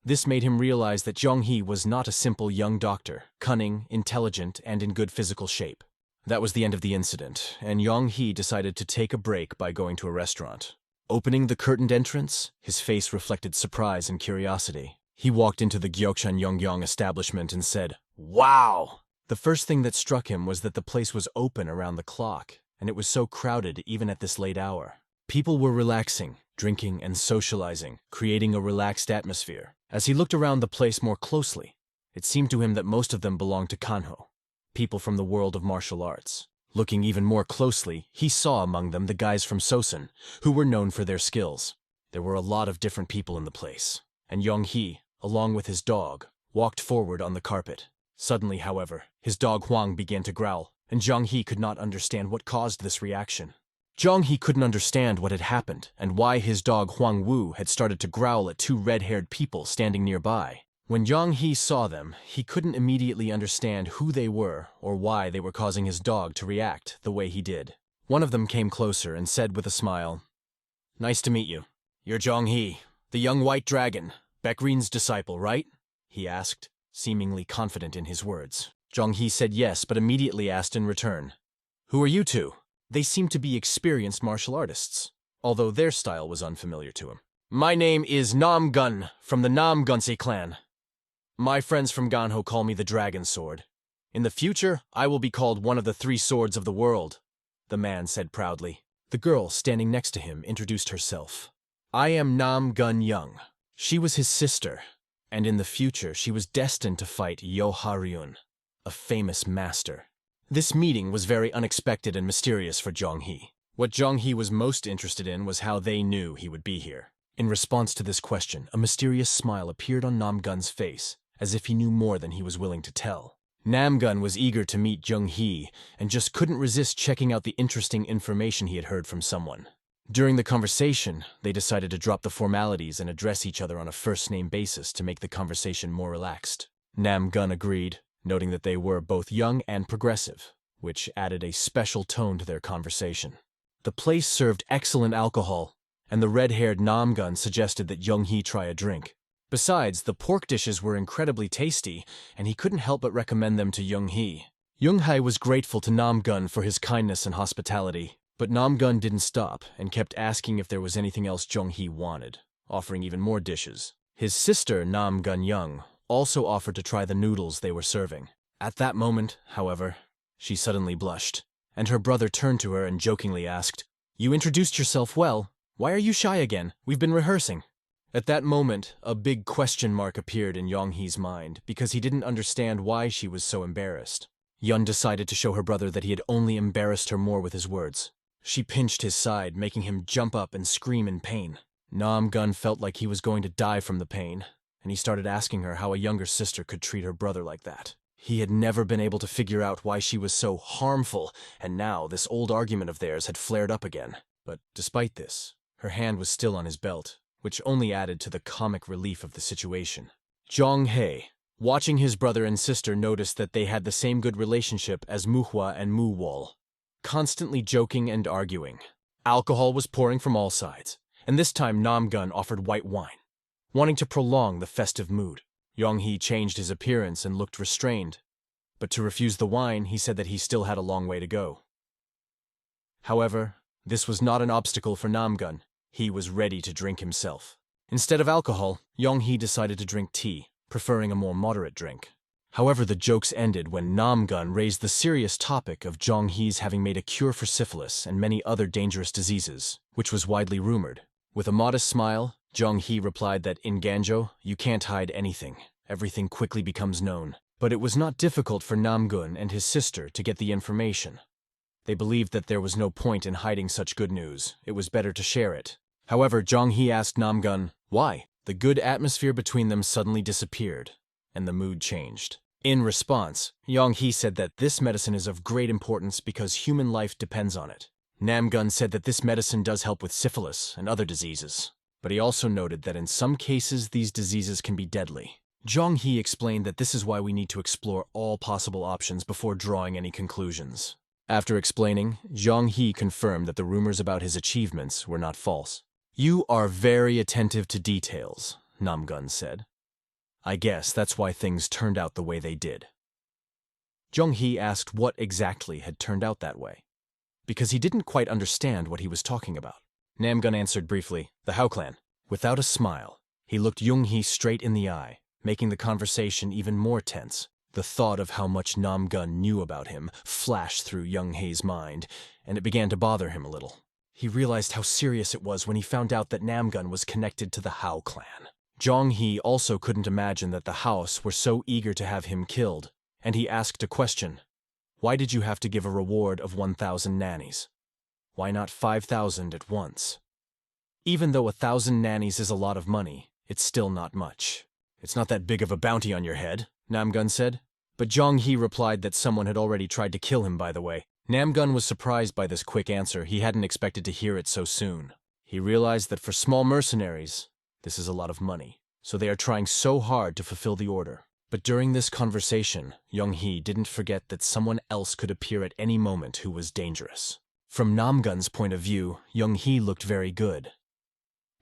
This made him realize that Zhonghee was not a simple young doctor, cunning, intelligent, and in good physical shape. That was the end of the incident, and Zhonghee decided to take a break by going to a restaurant. Opening the curtained entrance, his face reflected surprise and curiosity. He walked into the Gyeokshan Yongyong establishment and said, "Wow!" The first thing that struck him was that the place was open around the clock, and it was so crowded even at this late hour. People were relaxing, drinking, and socializing, creating a relaxed atmosphere. As he looked around the place more closely, it seemed to him that most of them belonged to Kanho, people from the world of martial arts. Looking even more closely, he saw among them the guys from Sosen, who were known for their skills. There were a lot of different people in the place, and Zhonghee, along with his dog, walked forward on the carpet. Suddenly, however, his dog Huang began to growl, and Zhonghee could not understand what caused this reaction. Zhonghee couldn't understand what had happened and why his dog Huang Wu had started to growl at two red-haired people standing nearby. When Zhonghee saw them, he couldn't immediately understand who they were or why they were causing his dog to react the way he did. One of them came closer and said with a smile, "Nice to meet you. You're Zhonghee, the young white dragon, Baekrin's disciple, right?" he asked, seemingly confident in his words. Zhonghee said yes, but immediately asked in return, "Who are you two?" They seemed to be experienced martial artists, although their style was unfamiliar to him. "My name is Nam Gun, from the Nam Gunse clan. My friends from Ganho call me the Dragon Sword. In the future, I will be called one of the three swords of the world," the man said proudly. The girl standing next to him introduced herself. "I am Nam Gun Young." She was his sister, and in the future she was destined to fight Yo Haryun, a famous master. This meeting was very unexpected and mysterious for Zhonghee. What Zhonghee was most interested in was how they knew he would be here. In response to this question, a mysterious smile appeared on Namgun's face, as if he knew more than he was willing to tell. Namgun was eager to meet Zhonghee and just couldn't resist checking out the interesting information he had heard from someone. During the conversation, they decided to drop the formalities and address each other on a first-name basis to make the conversation more relaxed. Namgun agreed, noting that they were both young and progressive, which added a special tone to their conversation. The place served excellent alcohol, and the red-haired Namgun suggested that Zhonghee try a drink. Besides, the pork dishes were incredibly tasty, and he couldn't help but recommend them to Zhonghee. Young-hae was grateful to Nam-gun for his kindness and hospitality, but Nam-gun didn't stop and kept asking if there was anything else Jung-hee wanted, offering even more dishes. His sister, Nam-gun-young, also offered to try the noodles they were serving. At that moment, however, she suddenly blushed, and her brother turned to her and jokingly asked, "You introduced yourself well. Why are you shy again? We've been rehearsing." At that moment, a big question mark appeared in Young-hee's mind because he didn't understand why she was so embarrassed. Yun decided to show her brother that he had only embarrassed her more with his words. She pinched his side, making him jump up and scream in pain. Nam-gun felt like he was going to die from the pain, and he started asking her how a younger sister could treat her brother like that. He had never been able to figure out why she was so harmful, and now this old argument of theirs had flared up again. But despite this, her hand was still on his belt, which only added to the comic relief of the situation. Jong-hae, watching his brother and sister, noticed that they had the same good relationship as Manhwa and Mu-wol, constantly joking and arguing. Alcohol was pouring from all sides, and this time Nam-gun offered white wine, wanting to prolong the festive mood. Young-hee changed his appearance and looked restrained, but to refuse the wine, he said that he still had a long way to go. However, this was not an obstacle for Nam-gun. He was ready to drink himself. Instead of alcohol, Young-hee decided to drink tea, preferring a more moderate drink. However, the jokes ended when Nam-gun raised the serious topic of Jong-hee's having made a cure for syphilis and many other dangerous diseases, which was widely rumored. With a modest smile, Jong-hee replied that in Ganjo, you can't hide anything. Everything quickly becomes known. But it was not difficult for Nam-gun and his sister to get the information. They believed that there was no point in hiding such good news. It was better to share it. However, Jong-hee asked Nam-gun why. The good atmosphere between them suddenly disappeared, and the mood changed. In response, Young-hee said that this medicine is of great importance because human life depends on it. Nam-gun said that this medicine does help with syphilis and other diseases, but he also noted that in some cases these diseases can be deadly. Jong-hee explained that this is why we need to explore all possible options before drawing any conclusions. After explaining, Jong-hee confirmed that the rumors about his achievements were not false. "You are very attentive to details," Nam-gun said. "I guess that's why things turned out the way they did." Jong-hee asked what exactly had turned out that way, because he didn't quite understand what he was talking about. Nam-gun answered briefly, "The Hao clan." Without a smile, he looked Jong-hee straight in the eye, making the conversation even more tense. The thought of how much Nam-gun knew about him flashed through Young-hae's mind, and it began to bother him a little. He realized how serious it was when he found out that Nam-gun was connected to the Hao clan. Jong-hee also couldn't imagine that the House were so eager to have him killed, and he asked a question. "Why did you have to give a reward of 1,000 nannies? Why not 5,000 at once?" Even though 1,000 nannies is a lot of money, it's still not much. "It's not that big of a bounty on your head," Nam-gun said. But Jong-hee replied that someone had already tried to kill him, by the way. Nam-gun was surprised by this quick answer. He hadn't expected to hear it so soon. He realized that for small mercenaries, this is a lot of money, so they are trying so hard to fulfill the order. But during this conversation, Young-hee didn't forget that someone else could appear at any moment who was dangerous. From Nam-gun's point of view, Young-hee looked very good,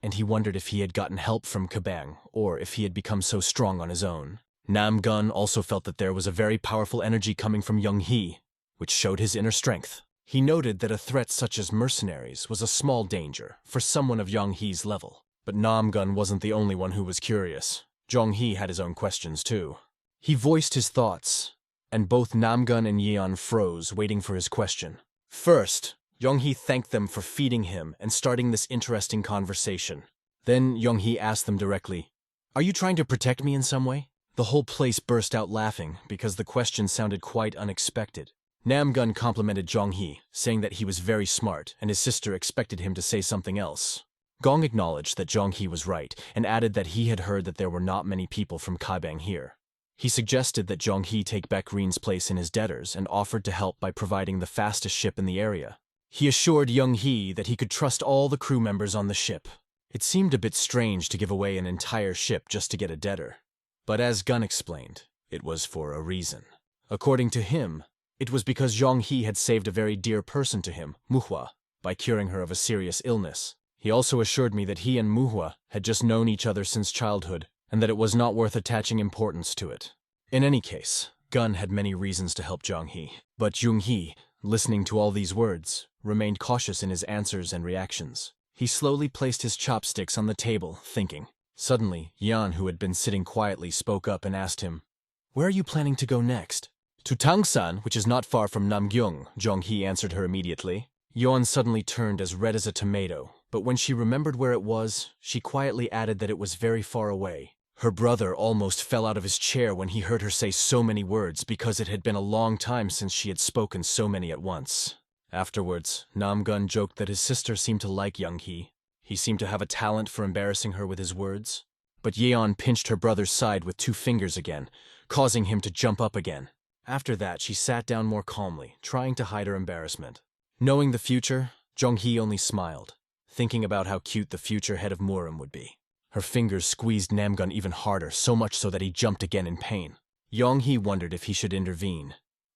and he wondered if he had gotten help from Kabang, or if he had become so strong on his own. Nam-gun also felt that there was a very powerful energy coming from Young-hee, which showed his inner strength. He noted that a threat such as mercenaries was a small danger for someone of Young-hee's level. But Nam-gun wasn't the only one who was curious. Jong-hee had his own questions too. He voiced his thoughts, and both Nam-gun and Yeon froze, waiting for his question. First, Young-hee thanked them for feeding him and starting this interesting conversation. Then Young-hee asked them directly, "Are you trying to protect me in some way?" The whole place burst out laughing because the question sounded quite unexpected. Nam-gun complimented Jong-hee, saying that he was very smart and his sister expected him to say something else. Gong acknowledged that Jong-hee was right and added that he had heard that there were not many people from Kabang here. He suggested that Jong-hee take Baek-rin's place in his debtors and offered to help by providing the fastest ship in the area. He assured Young-hee that he could trust all the crew members on the ship. It seemed a bit strange to give away an entire ship just to get a debtor. But as Gun explained, it was for a reason. According to him, it was because Jong-hee had saved a very dear person to him, Manhwa, by curing her of a serious illness. He also assured me that he and Manhwa had just known each other since childhood, and that it was not worth attaching importance to it. In any case, Gun had many reasons to help Jong-hee, but Jung-hee, listening to all these words, remained cautious in his answers and reactions. He slowly placed his chopsticks on the table, thinking. Suddenly, Yan, who had been sitting quietly, spoke up and asked him, "Where are you planning to go next?" "To Tangsan, which is not far from Namgyong," Jong-hee answered her immediately. Yeon suddenly turned as red as a tomato, but when she remembered where it was, she quietly added that it was very far away. Her brother almost fell out of his chair when he heard her say so many words because it had been a long time since she had spoken so many at once. Afterwards, Namgun joked that his sister seemed to like Young-hee. He seemed to have a talent for embarrassing her with his words. But Yeon pinched her brother's side with 2 fingers again, causing him to jump up again. After that, she sat down more calmly, trying to hide her embarrassment. Knowing the future, Jong-hee only smiled, thinking about how cute the future head of Murim would be. Her fingers squeezed Namgun even harder, so much so that he jumped again in pain. Jong-hee wondered if he should intervene,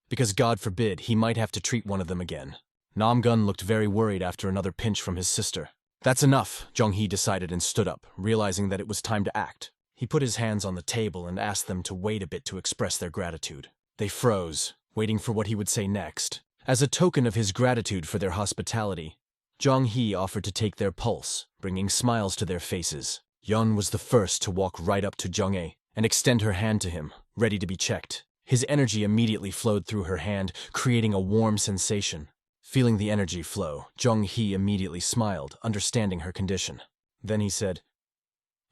because God forbid he might have to treat one of them again. Namgun looked very worried after another pinch from his sister. "That's enough," Jong-hee decided and stood up, realizing that it was time to act. He put his hands on the table and asked them to wait a bit to express their gratitude. They froze, waiting for what he would say next. As a token of his gratitude for their hospitality, Jong-hee offered to take their pulse, bringing smiles to their faces. Yeon was the first to walk right up to Jong-ae and extend her hand to him, ready to be checked. His energy immediately flowed through her hand, creating a warm sensation. Feeling the energy flow, Jong-hee immediately smiled, understanding her condition. Then he said,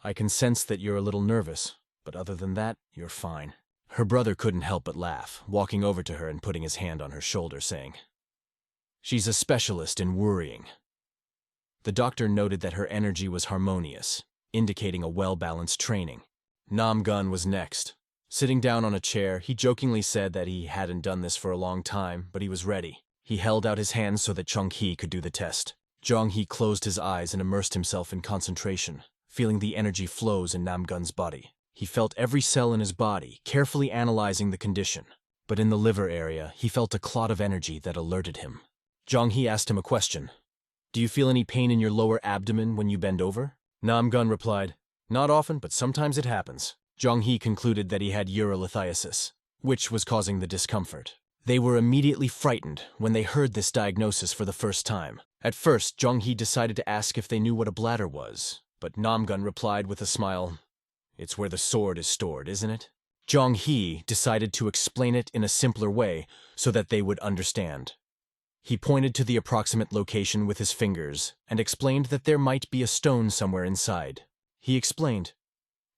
"I can sense that you're a little nervous, but other than that, you're fine." Her brother couldn't help but laugh, walking over to her and putting his hand on her shoulder, saying, "She's a specialist in worrying." The doctor noted that her energy was harmonious, indicating a well-balanced training. Namgun was next. Sitting down on a chair, he jokingly said that he hadn't done this for a long time, but he was ready. He held out his hands so that Jong-hee could do the test. Jong-hee closed his eyes and immersed himself in concentration, feeling the energy flows in Namgun's body. He felt every cell in his body, carefully analyzing the condition. But in the liver area, he felt a clot of energy that alerted him. Jong-hee asked him a question. "Do you feel any pain in your lower abdomen when you bend over?" Namgun replied, "Not often, but sometimes it happens." Jong-hee concluded that he had urolithiasis, which was causing the discomfort. They were immediately frightened when they heard this diagnosis for the first time. At first, Jong-hee decided to ask if they knew what a bladder was, but Namgun replied with a smile, "It's where the sword is stored, isn't it?" Jong-hee decided to explain it in a simpler way so that they would understand. He pointed to the approximate location with his fingers and explained that there might be a stone somewhere inside. He explained,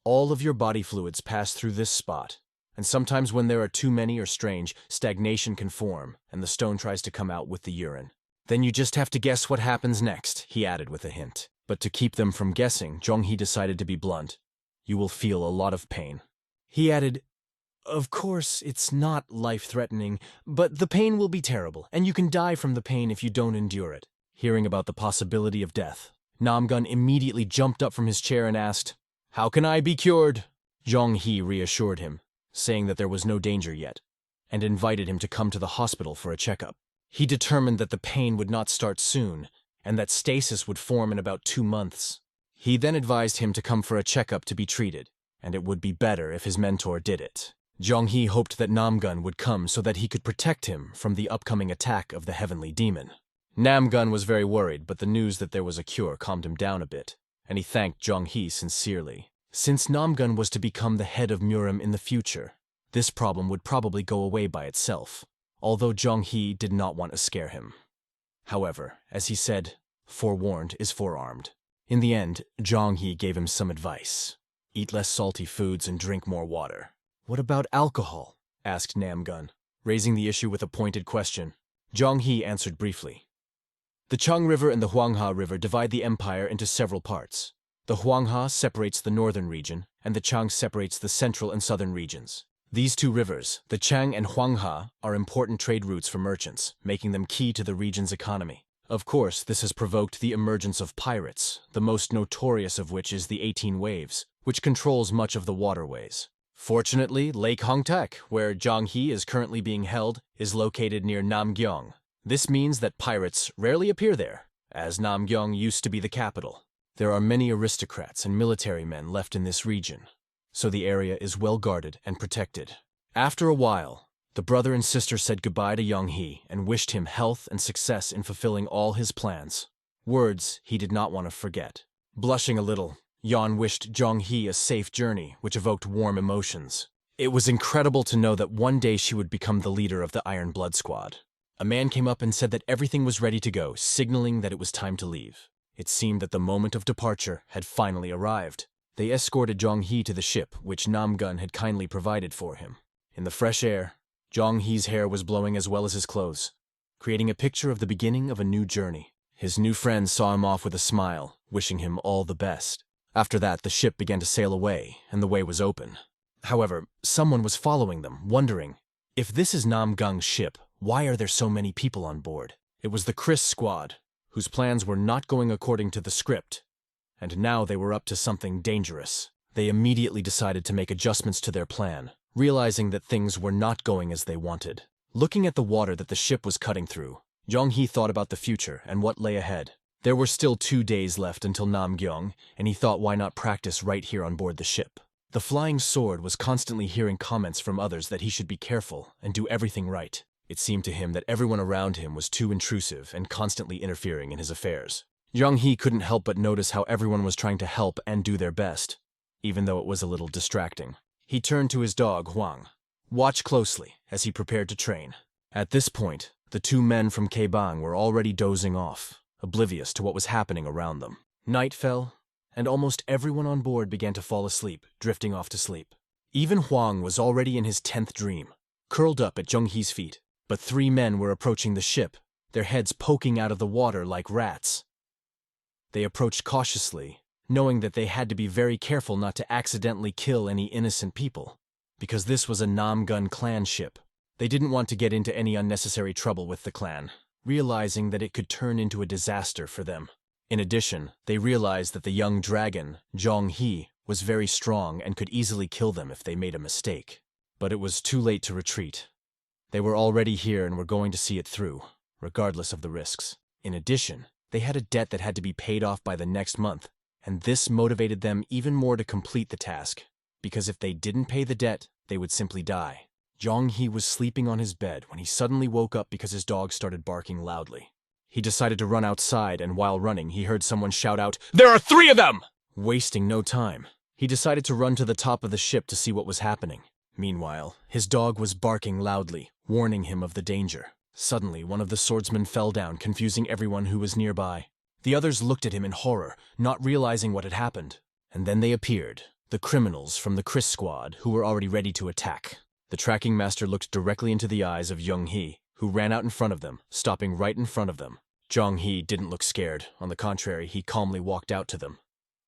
"All of your body fluids pass through this spot, and sometimes when there are too many or strange, stagnation can form, and the stone tries to come out with the urine. Then you just have to guess what happens next," he added with a hint. But to keep them from guessing, Jong-hee decided to be blunt. "You will feel a lot of pain." He added, "Of course, it's not life-threatening, but the pain will be terrible, and you can die from the pain if you don't endure it." Hearing about the possibility of death, Namgun immediately jumped up from his chair and asked, "How can I be cured?" Jong-hee reassured him, saying that there was no danger yet, and invited him to come to the hospital for a checkup. He determined that the pain would not start soon, and that stasis would form in about 2 months. He then advised him to come for a checkup to be treated, and it would be better if his mentor did it. Jong-hee hoped that Namgun would come so that he could protect him from the upcoming attack of the heavenly demon. Namgun was very worried, but the news that there was a cure calmed him down a bit, and he thanked Jong-hee sincerely. Since Namgun was to become the head of Murim in the future, this problem would probably go away by itself, although Jong-hee did not want to scare him. However, as he said, forewarned is forearmed. In the end, Jong-hee gave him some advice. Eat less salty foods and drink more water. "What about alcohol?" asked Namgun, raising the issue with a pointed question. Jong-hee answered briefly. "The Chang River and the Hwangha River divide the empire into several parts. The Hwangha separates the northern region, and the Chang separates the central and southern regions. These 2 rivers, the Chang and Hwangha, are important trade routes for merchants, making them key to the region's economy. Of course, this has provoked the emergence of pirates, the most notorious of which is the 18 Waves, which controls much of the waterways. Fortunately, Lake Hongtak, where Jong-hee is currently being held, is located near Namgyong. This means that pirates rarely appear there, as Namgyong used to be the capital. There are many aristocrats and military men left in this region, so the area is well guarded and protected. After a while, the brother and sister said goodbye to Young-hee and wished him health and success in fulfilling all his plans. Words he did not want to forget. Blushing a little, Yeon wished Jong-hee a safe journey, which evoked warm emotions. It was incredible to know that one day she would become the leader of the Iron Blood Squad. A man came up and said that everything was ready to go, signaling that it was time to leave. It seemed that the moment of departure had finally arrived. They escorted Jong-hee to the ship, which Nam-gun had kindly provided for him. In the fresh air, Jong-hee's hair was blowing as well as his clothes, creating a picture of the beginning of a new journey. His new friends saw him off with a smile, wishing him all the best. After that, the ship began to sail away, and the way was open. However, someone was following them, wondering, if this is Nam-gung's ship, why are there so many people on board? It was the Chris squad, whose plans were not going according to the script, and now they were up to something dangerous. They immediately decided to make adjustments to their plan, realizing that things were not going as they wanted. Looking at the water that the ship was cutting through, Jong-hee thought about the future and what lay ahead. There were still 2 days left until Nam-gyeong, and he thought why not practice right here on board the ship. The flying sword was constantly hearing comments from others that he should be careful and do everything right. It seemed to him that everyone around him was too intrusive and constantly interfering in his affairs. Jong-hee couldn't help but notice how everyone was trying to help and do their best, even though it was a little distracting. He turned to his dog, Hwang. Watch closely as he prepared to train. At this point, the 2 men from Kaebang were already dozing off, oblivious to what was happening around them. Night fell, and almost everyone on board began to fall asleep, drifting off to sleep. Even Hwang was already in his 10th dream, curled up at Jong-hee's feet. But 3 men were approaching the ship, their heads poking out of the water like rats. They approached cautiously, knowing that they had to be very careful not to accidentally kill any innocent people, because this was a Nam-gun clan ship. They didn't want to get into any unnecessary trouble with the clan, realizing that it could turn into a disaster for them. In addition, they realized that the young dragon, Jong-hee, was very strong and could easily kill them if they made a mistake. But it was too late to retreat. They were already here and were going to see it through, regardless of the risks. In addition, they had a debt that had to be paid off by the next month, and this motivated them even more to complete the task, because if they didn't pay the debt, they would simply die. Jong-hee was sleeping on his bed when he suddenly woke up because his dog started barking loudly. He decided to run outside, and while running, he heard someone shout out, "There are 3 of them!" Wasting no time, he decided to run to the top of the ship to see what was happening. Meanwhile, his dog was barking loudly, warning him of the danger. Suddenly, one of the swordsmen fell down, confusing everyone who was nearby. The others looked at him in horror, not realizing what had happened. And then they appeared, the criminals from the Chris squad, who were already ready to attack. The tracking master looked directly into the eyes of Jong-hee, who ran out in front of them, stopping right in front of them. Jong-hee didn't look scared. On the contrary, he calmly walked out to them,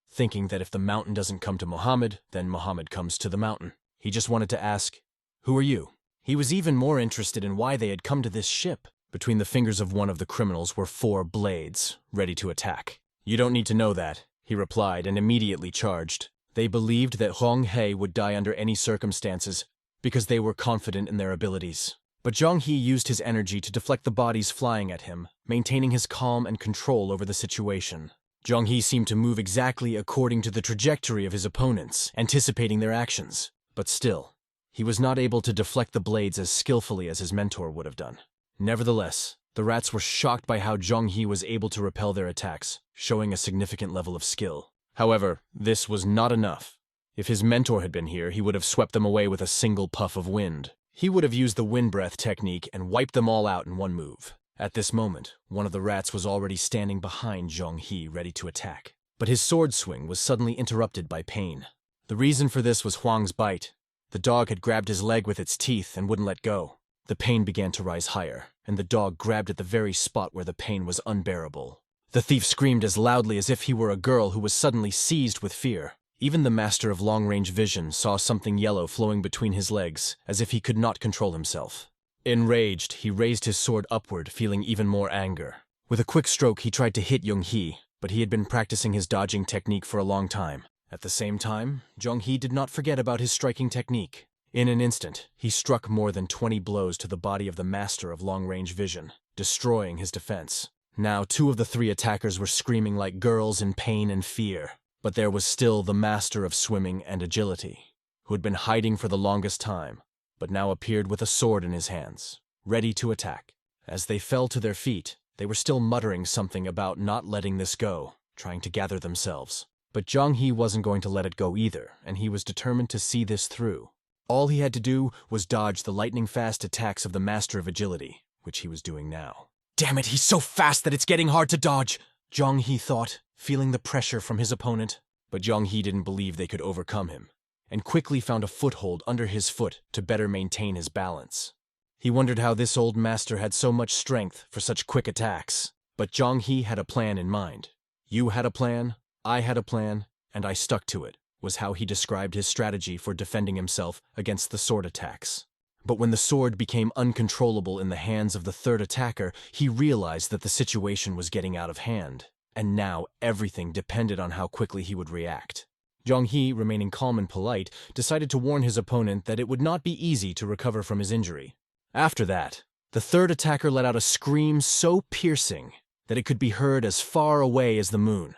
thinking that if the mountain doesn't come to Muhammad, then Muhammad comes to the mountain. He just wanted to ask, "Who are you?" He was even more interested in why they had come to this ship. Between the fingers of one of the criminals were 4 blades, ready to attack. "You don't need to know that," he replied and immediately charged. They believed that Hwang-hee would die under any circumstances because they were confident in their abilities. But Jong-hee used his energy to deflect the bodies flying at him, maintaining his calm and control over the situation. Jong-hee seemed to move exactly according to the trajectory of his opponents, anticipating their actions. But still, he was not able to deflect the blades as skillfully as his mentor would have done. Nevertheless, the rats were shocked by how Jong-hee was able to repel their attacks, showing a significant level of skill. However, this was not enough. If his mentor had been here, he would have swept them away with a single puff of wind. He would have used the wind breath technique and wiped them all out in one move. At this moment, one of the rats was already standing behind Jong-hee, ready to attack. But his sword swing was suddenly interrupted by pain. The reason for this was Hwang's bite. The dog had grabbed his leg with its teeth and wouldn't let go. The pain began to rise higher, and the dog grabbed at the very spot where the pain was unbearable. The thief screamed as loudly as if he were a girl who was suddenly seized with fear. Even the master of long-range vision saw something yellow flowing between his legs, as if he could not control himself. Enraged, he raised his sword upward, feeling even more anger. With a quick stroke, he tried to hit Jong-hee, but he had been practicing his dodging technique for a long time. At the same time, Jong-hee did not forget about his striking technique. In an instant, he struck more than 20 blows to the body of the master of long-range vision, destroying his defense. Now 2 of the 3 attackers were screaming like girls in pain and fear. But there was still the master of swimming and agility, who had been hiding for the longest time. but now appeared with a sword in his hands, ready to attack. As they fell to their feet, they were still muttering something about not letting this go, trying to gather themselves. But Zhang He wasn't going to let it go either, and he was determined to see this through. All he had to do was dodge the lightning-fast attacks of the Master of Agility, which he was doing now. Damn it, he's so fast that it's getting hard to dodge, Zhang He thought, feeling the pressure from his opponent. But Zhang He didn't believe they could overcome him, and quickly found a foothold under his foot to better maintain his balance. He wondered how this old master had so much strength for such quick attacks. But Zhang He had a plan in mind. You had a plan, I had a plan, and I stuck to it, was how he described his strategy for defending himself against the sword attacks. But when the sword became uncontrollable in the hands of the third attacker, he realized that the situation was getting out of hand, and now everything depended on how quickly he would react. Zhang He, remaining calm and polite, decided to warn his opponent that it would not be easy to recover from his injury. After that, the third attacker let out a scream so piercing that it could be heard as far away as the moon.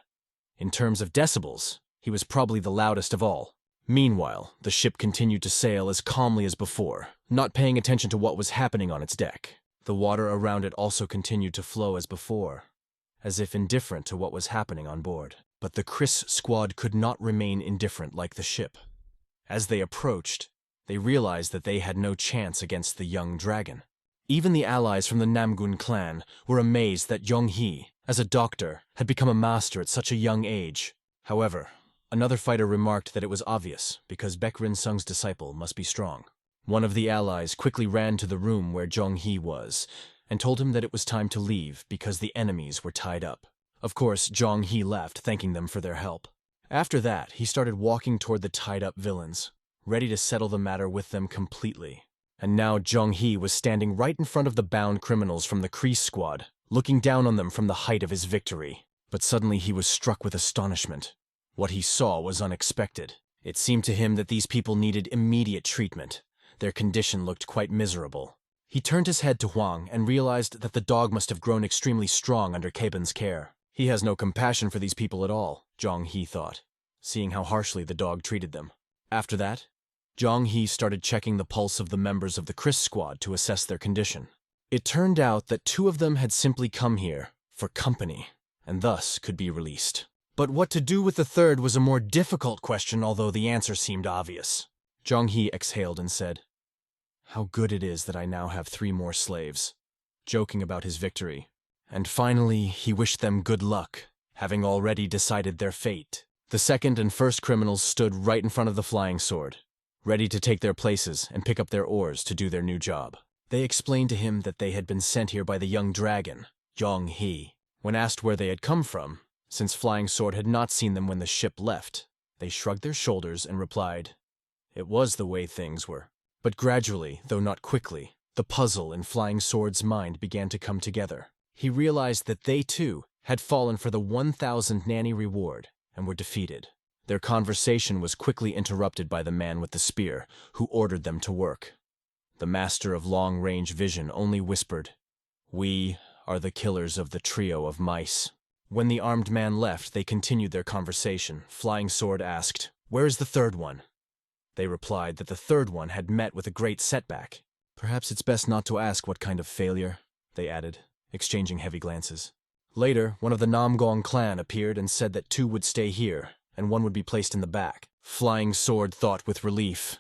In terms of decibels, he was probably the loudest of all. Meanwhile, the ship continued to sail as calmly as before, not paying attention to what was happening on its deck. The water around it also continued to flow as before, as if indifferent to what was happening on board. But the Chris squad could not remain indifferent like the ship. As they approached, they realized that they had no chance against the young dragon. Even the allies from the Namgun clan were amazed that Zhang He, as a doctor, had become a master at such a young age. However, another fighter remarked that it was obvious, because Baek Rin-sung's disciple must be strong. One of the allies quickly ran to the room where Zhang He was, and told him that it was time to leave because the enemies were tied up. Of course, Zhang He left, thanking them for their help. After that, he started walking toward the tied-up villains, ready to settle the matter with them completely. And now Zhang He was standing right in front of the bound criminals from the Kreese squad, looking down on them from the height of his victory. But suddenly he was struck with astonishment. What he saw was unexpected. It seemed to him that these people needed immediate treatment. Their condition looked quite miserable. He turned his head to Huang and realized that the dog must have grown extremely strong under Keben's care. He has no compassion for these people at all, Zhang He thought, seeing how harshly the dog treated them. After that, Zhang He started checking the pulse of the members of the Chris squad to assess their condition. It turned out that 2 of them had simply come here for company, and thus could be released. But what to do with the third was a more difficult question, although the answer seemed obvious. Zhang He exhaled and said, "How good it is that I now have 3 more slaves," joking about his victory. And finally, he wished them good luck, having already decided their fate. The second and first criminals stood right in front of the flying sword, ready to take their places and pick up their oars to do their new job. They explained to him that they had been sent here by the young dragon, Zhang He. When asked where they had come from, since Flying Sword had not seen them when the ship left, they shrugged their shoulders and replied, it was the way things were. But gradually, though not quickly, the puzzle in Flying Sword's mind began to come together. He realized that they, too, had fallen for the 1,000 nanny reward and were defeated. Their conversation was quickly interrupted by the man with the spear, who ordered them to work. The master of long-range vision only whispered, "We are the killers of the trio of mice." When the armed man left, they continued their conversation. Flying Sword asked, "Where is the third one?" They replied that the third one had met with a great setback. "Perhaps it's best not to ask what kind of failure," they added, exchanging heavy glances. Later, one of the Namgong clan appeared and said that 2 would stay here, and 1 would be placed in the back. Flying Sword thought with relief,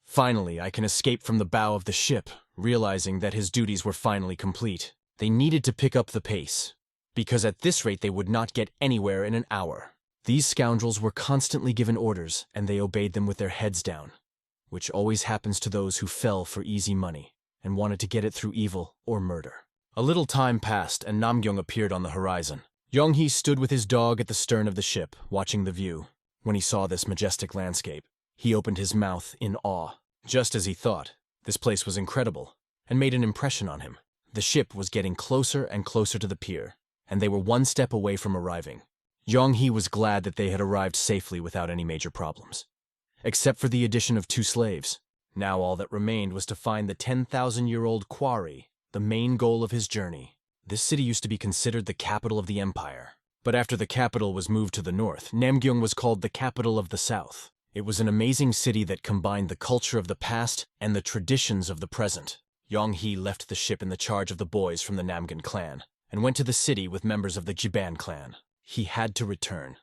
"Finally, I can escape from the bow of the ship," realizing that his duties were finally complete. They needed to pick up the pace, because at this rate they would not get anywhere in an hour. These scoundrels were constantly given orders, and they obeyed them with their heads down, which always happens to those who fell for easy money and wanted to get it through evil or murder. A little time passed, and Namgyong appeared on the horizon. Yonghi stood with his dog at the stern of the ship, watching the view. When he saw this majestic landscape, he opened his mouth in awe. Just as he thought, this place was incredible, and made an impression on him. The ship was getting closer and closer to the pier, and they were 1 step away from arriving. Yonghi was glad that they had arrived safely without any major problems, except for the addition of 2 slaves. Now all that remained was to find the 10,000-year-old quarry, the main goal of his journey. This city used to be considered the capital of the empire, but after the capital was moved to the north, Namgyong was called the capital of the south. It was an amazing city that combined the culture of the past and the traditions of the present. Yong-hee left the ship in the charge of the boys from the Namgan clan, and went to the city with members of the Jiban clan. He had to return,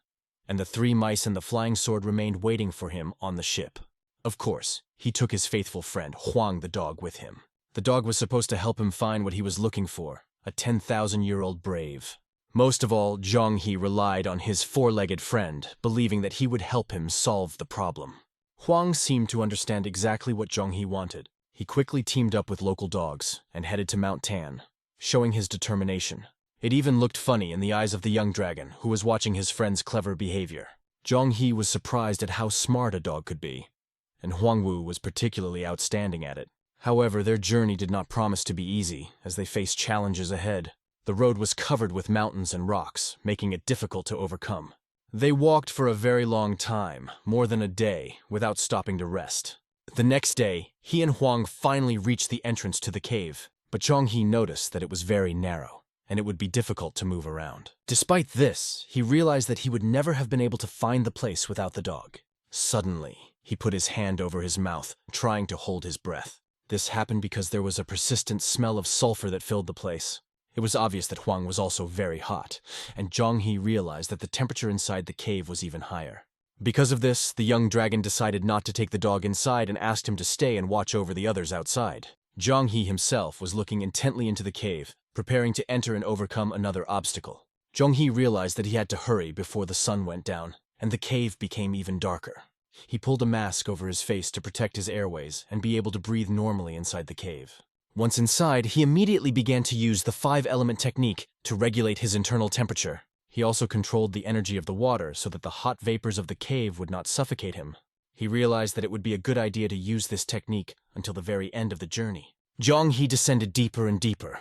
and the 3 mice and the flying sword remained waiting for him on the ship. Of course, he took his faithful friend, Huang the dog, with him. The dog was supposed to help him find what he was looking for, a 10,000-year-old brave. Most of all, Yong-hee relied on his 4-legged friend, believing that he would help him solve the problem. Huang seemed to understand exactly what Yong-hee wanted. He quickly teamed up with local dogs and headed to Mount Tan, showing his determination. It even looked funny in the eyes of the young dragon, who was watching his friend's clever behavior. Yong-hee was surprised at how smart a dog could be, and Huangwu was particularly outstanding at it. However, their journey did not promise to be easy, as they faced challenges ahead. The road was covered with mountains and rocks, making it difficult to overcome. They walked for a very long time, more than a day, without stopping to rest. The next day, he and Huang finally reached the entrance to the cave, but Yong-hee noticed that it was very narrow, and it would be difficult to move around. Despite this, he realized that he would never have been able to find the place without the dog. Suddenly, he put his hand over his mouth, trying to hold his breath. This happened because there was a persistent smell of sulfur that filled the place. It was obvious that Huang was also very hot, and Yong-hee realized that the temperature inside the cave was even higher. Because of this, the young dragon decided not to take the dog inside and asked him to stay and watch over the others outside. Yong-hee himself was looking intently into the cave, preparing to enter and overcome another obstacle. Yong-hee realized that he had to hurry before the sun went down, and the cave became even darker. He pulled a mask over his face to protect his airways and be able to breathe normally inside the cave. Once inside, he immediately began to use the 5-element technique to regulate his internal temperature. He also controlled the energy of the water so that the hot vapors of the cave would not suffocate him. He realized that it would be a good idea to use this technique until the very end of the journey. Yong-hee descended deeper and deeper,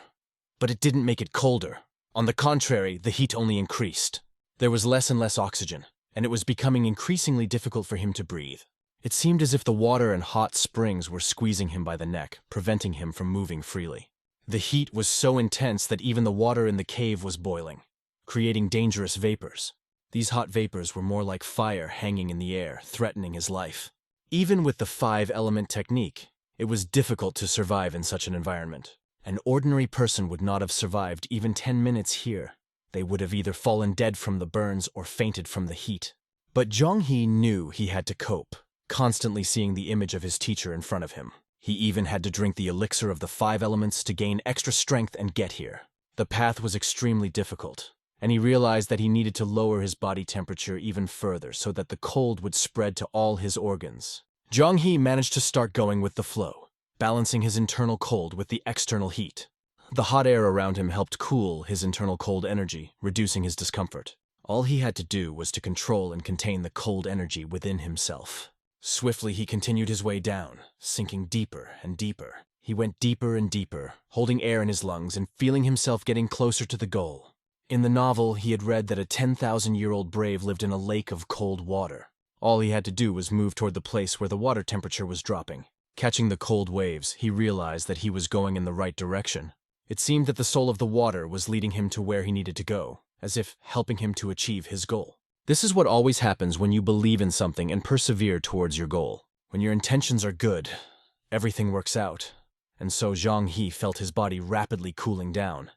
but it didn't make it colder. On the contrary, the heat only increased. There was less and less oxygen, and it was becoming increasingly difficult for him to breathe. It seemed as if the water and hot springs were squeezing him by the neck, preventing him from moving freely. The heat was so intense that even the water in the cave was boiling, creating dangerous vapors. These hot vapors were more like fire hanging in the air, threatening his life. Even with the 5-element technique, it was difficult to survive in such an environment. An ordinary person would not have survived even 10 minutes here. They would have either fallen dead from the burns or fainted from the heat. But Yong-hee knew he had to cope, constantly seeing the image of his teacher in front of him. He even had to drink the elixir of the 5 elements to gain extra strength and get here. The path was extremely difficult, and he realized that he needed to lower his body temperature even further so that the cold would spread to all his organs. Yong-hee managed to start going with the flow, balancing his internal cold with the external heat. The hot air around him helped cool his internal cold energy, reducing his discomfort. All he had to do was to control and contain the cold energy within himself. Swiftly, he continued his way down, sinking deeper and deeper. He went deeper and deeper, holding air in his lungs and feeling himself getting closer to the goal. In the novel, he had read that a 10,000-year-old brave lived in a lake of cold water. All he had to do was move toward the place where the water temperature was dropping. Catching the cold waves, he realized that he was going in the right direction. It seemed that the soul of the water was leading him to where he needed to go, as if helping him to achieve his goal. This is what always happens when you believe in something and persevere towards your goal. When your intentions are good, everything works out. And so Yong-hee felt his body rapidly cooling down,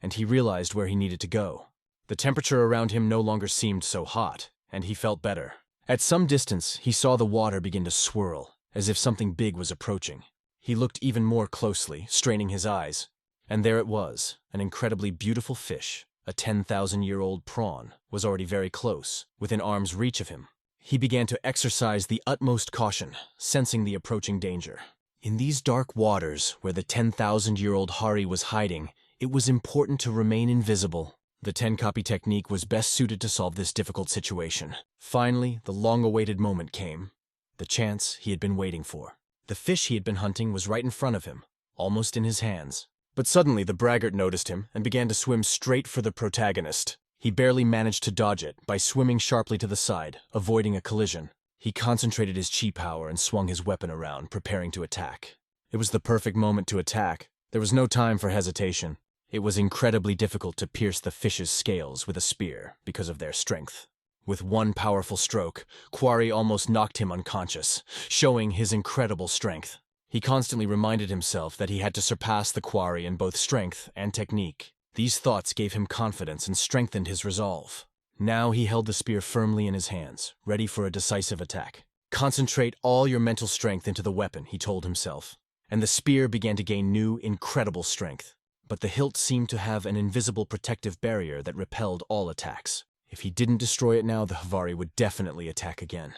and he realized where he needed to go. The temperature around him no longer seemed so hot, and he felt better. At some distance, he saw the water begin to swirl, as if something big was approaching. He looked even more closely, straining his eyes, and there it was, an incredibly beautiful fish. A 10,000-year-old prawn was already very close, within arm's reach of him. He began to exercise the utmost caution, sensing the approaching danger. In these dark waters, where the 10,000-year-old Hari was hiding, it was important to remain invisible. The 10-copy technique was best suited to solve this difficult situation. Finally, the long-awaited moment came, the chance he had been waiting for. The fish he had been hunting was right in front of him, almost in his hands. But suddenly the braggart noticed him and began to swim straight for the protagonist. He barely managed to dodge it by swimming sharply to the side, avoiding a collision. He concentrated his chi power and swung his weapon around, preparing to attack. It was the perfect moment to attack. There was no time for hesitation. It was incredibly difficult to pierce the fish's scales with a spear because of their strength. With one powerful stroke, Quarry almost knocked him unconscious, showing his incredible strength. He constantly reminded himself that he had to surpass the Quarry in both strength and technique. These thoughts gave him confidence and strengthened his resolve. Now he held the spear firmly in his hands, ready for a decisive attack. Concentrate all your mental strength into the weapon, he told himself. And the spear began to gain new, incredible strength. But the hilt seemed to have an invisible protective barrier that repelled all attacks. If he didn't destroy it now, the Havari would definitely attack again.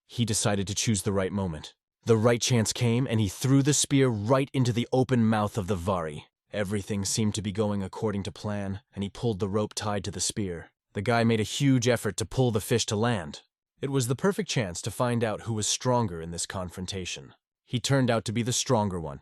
He decided to choose the right moment. The right chance came, and he threw the spear right into the open mouth of the Vari. Everything seemed to be going according to plan, and he pulled the rope tied to the spear. The guy made a huge effort to pull the fish to land. It was the perfect chance to find out who was stronger in this confrontation. He turned out to be the stronger one,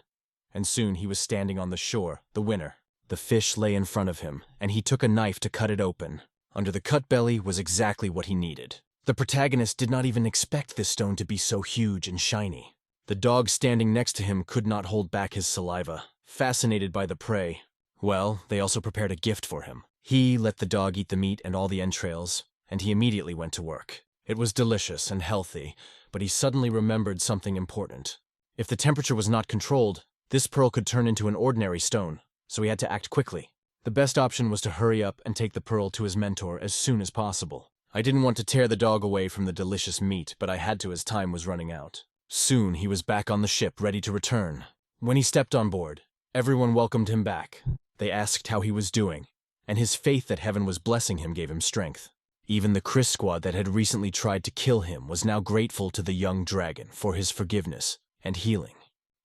and soon he was standing on the shore, the winner. The fish lay in front of him, and he took a knife to cut it open. Under the cut belly was exactly what he needed. The protagonist did not even expect this stone to be so huge and shiny. The dog standing next to him could not hold back his saliva, fascinated by the prey. Well, they also prepared a gift for him. He let the dog eat the meat and all the entrails, and he immediately went to work. It was delicious and healthy, but he suddenly remembered something important. If the temperature was not controlled, this pearl could turn into an ordinary stone, so he had to act quickly. The best option was to hurry up and take the pearl to his mentor as soon as possible. I didn't want to tear the dog away from the delicious meat, but I had to as time was running out. Soon he was back on the ship, ready to return. When he stepped on board, everyone welcomed him back. They asked how he was doing, and his faith that heaven was blessing him gave him strength. Even the Chris squad that had recently tried to kill him was now grateful to the young dragon for his forgiveness and healing.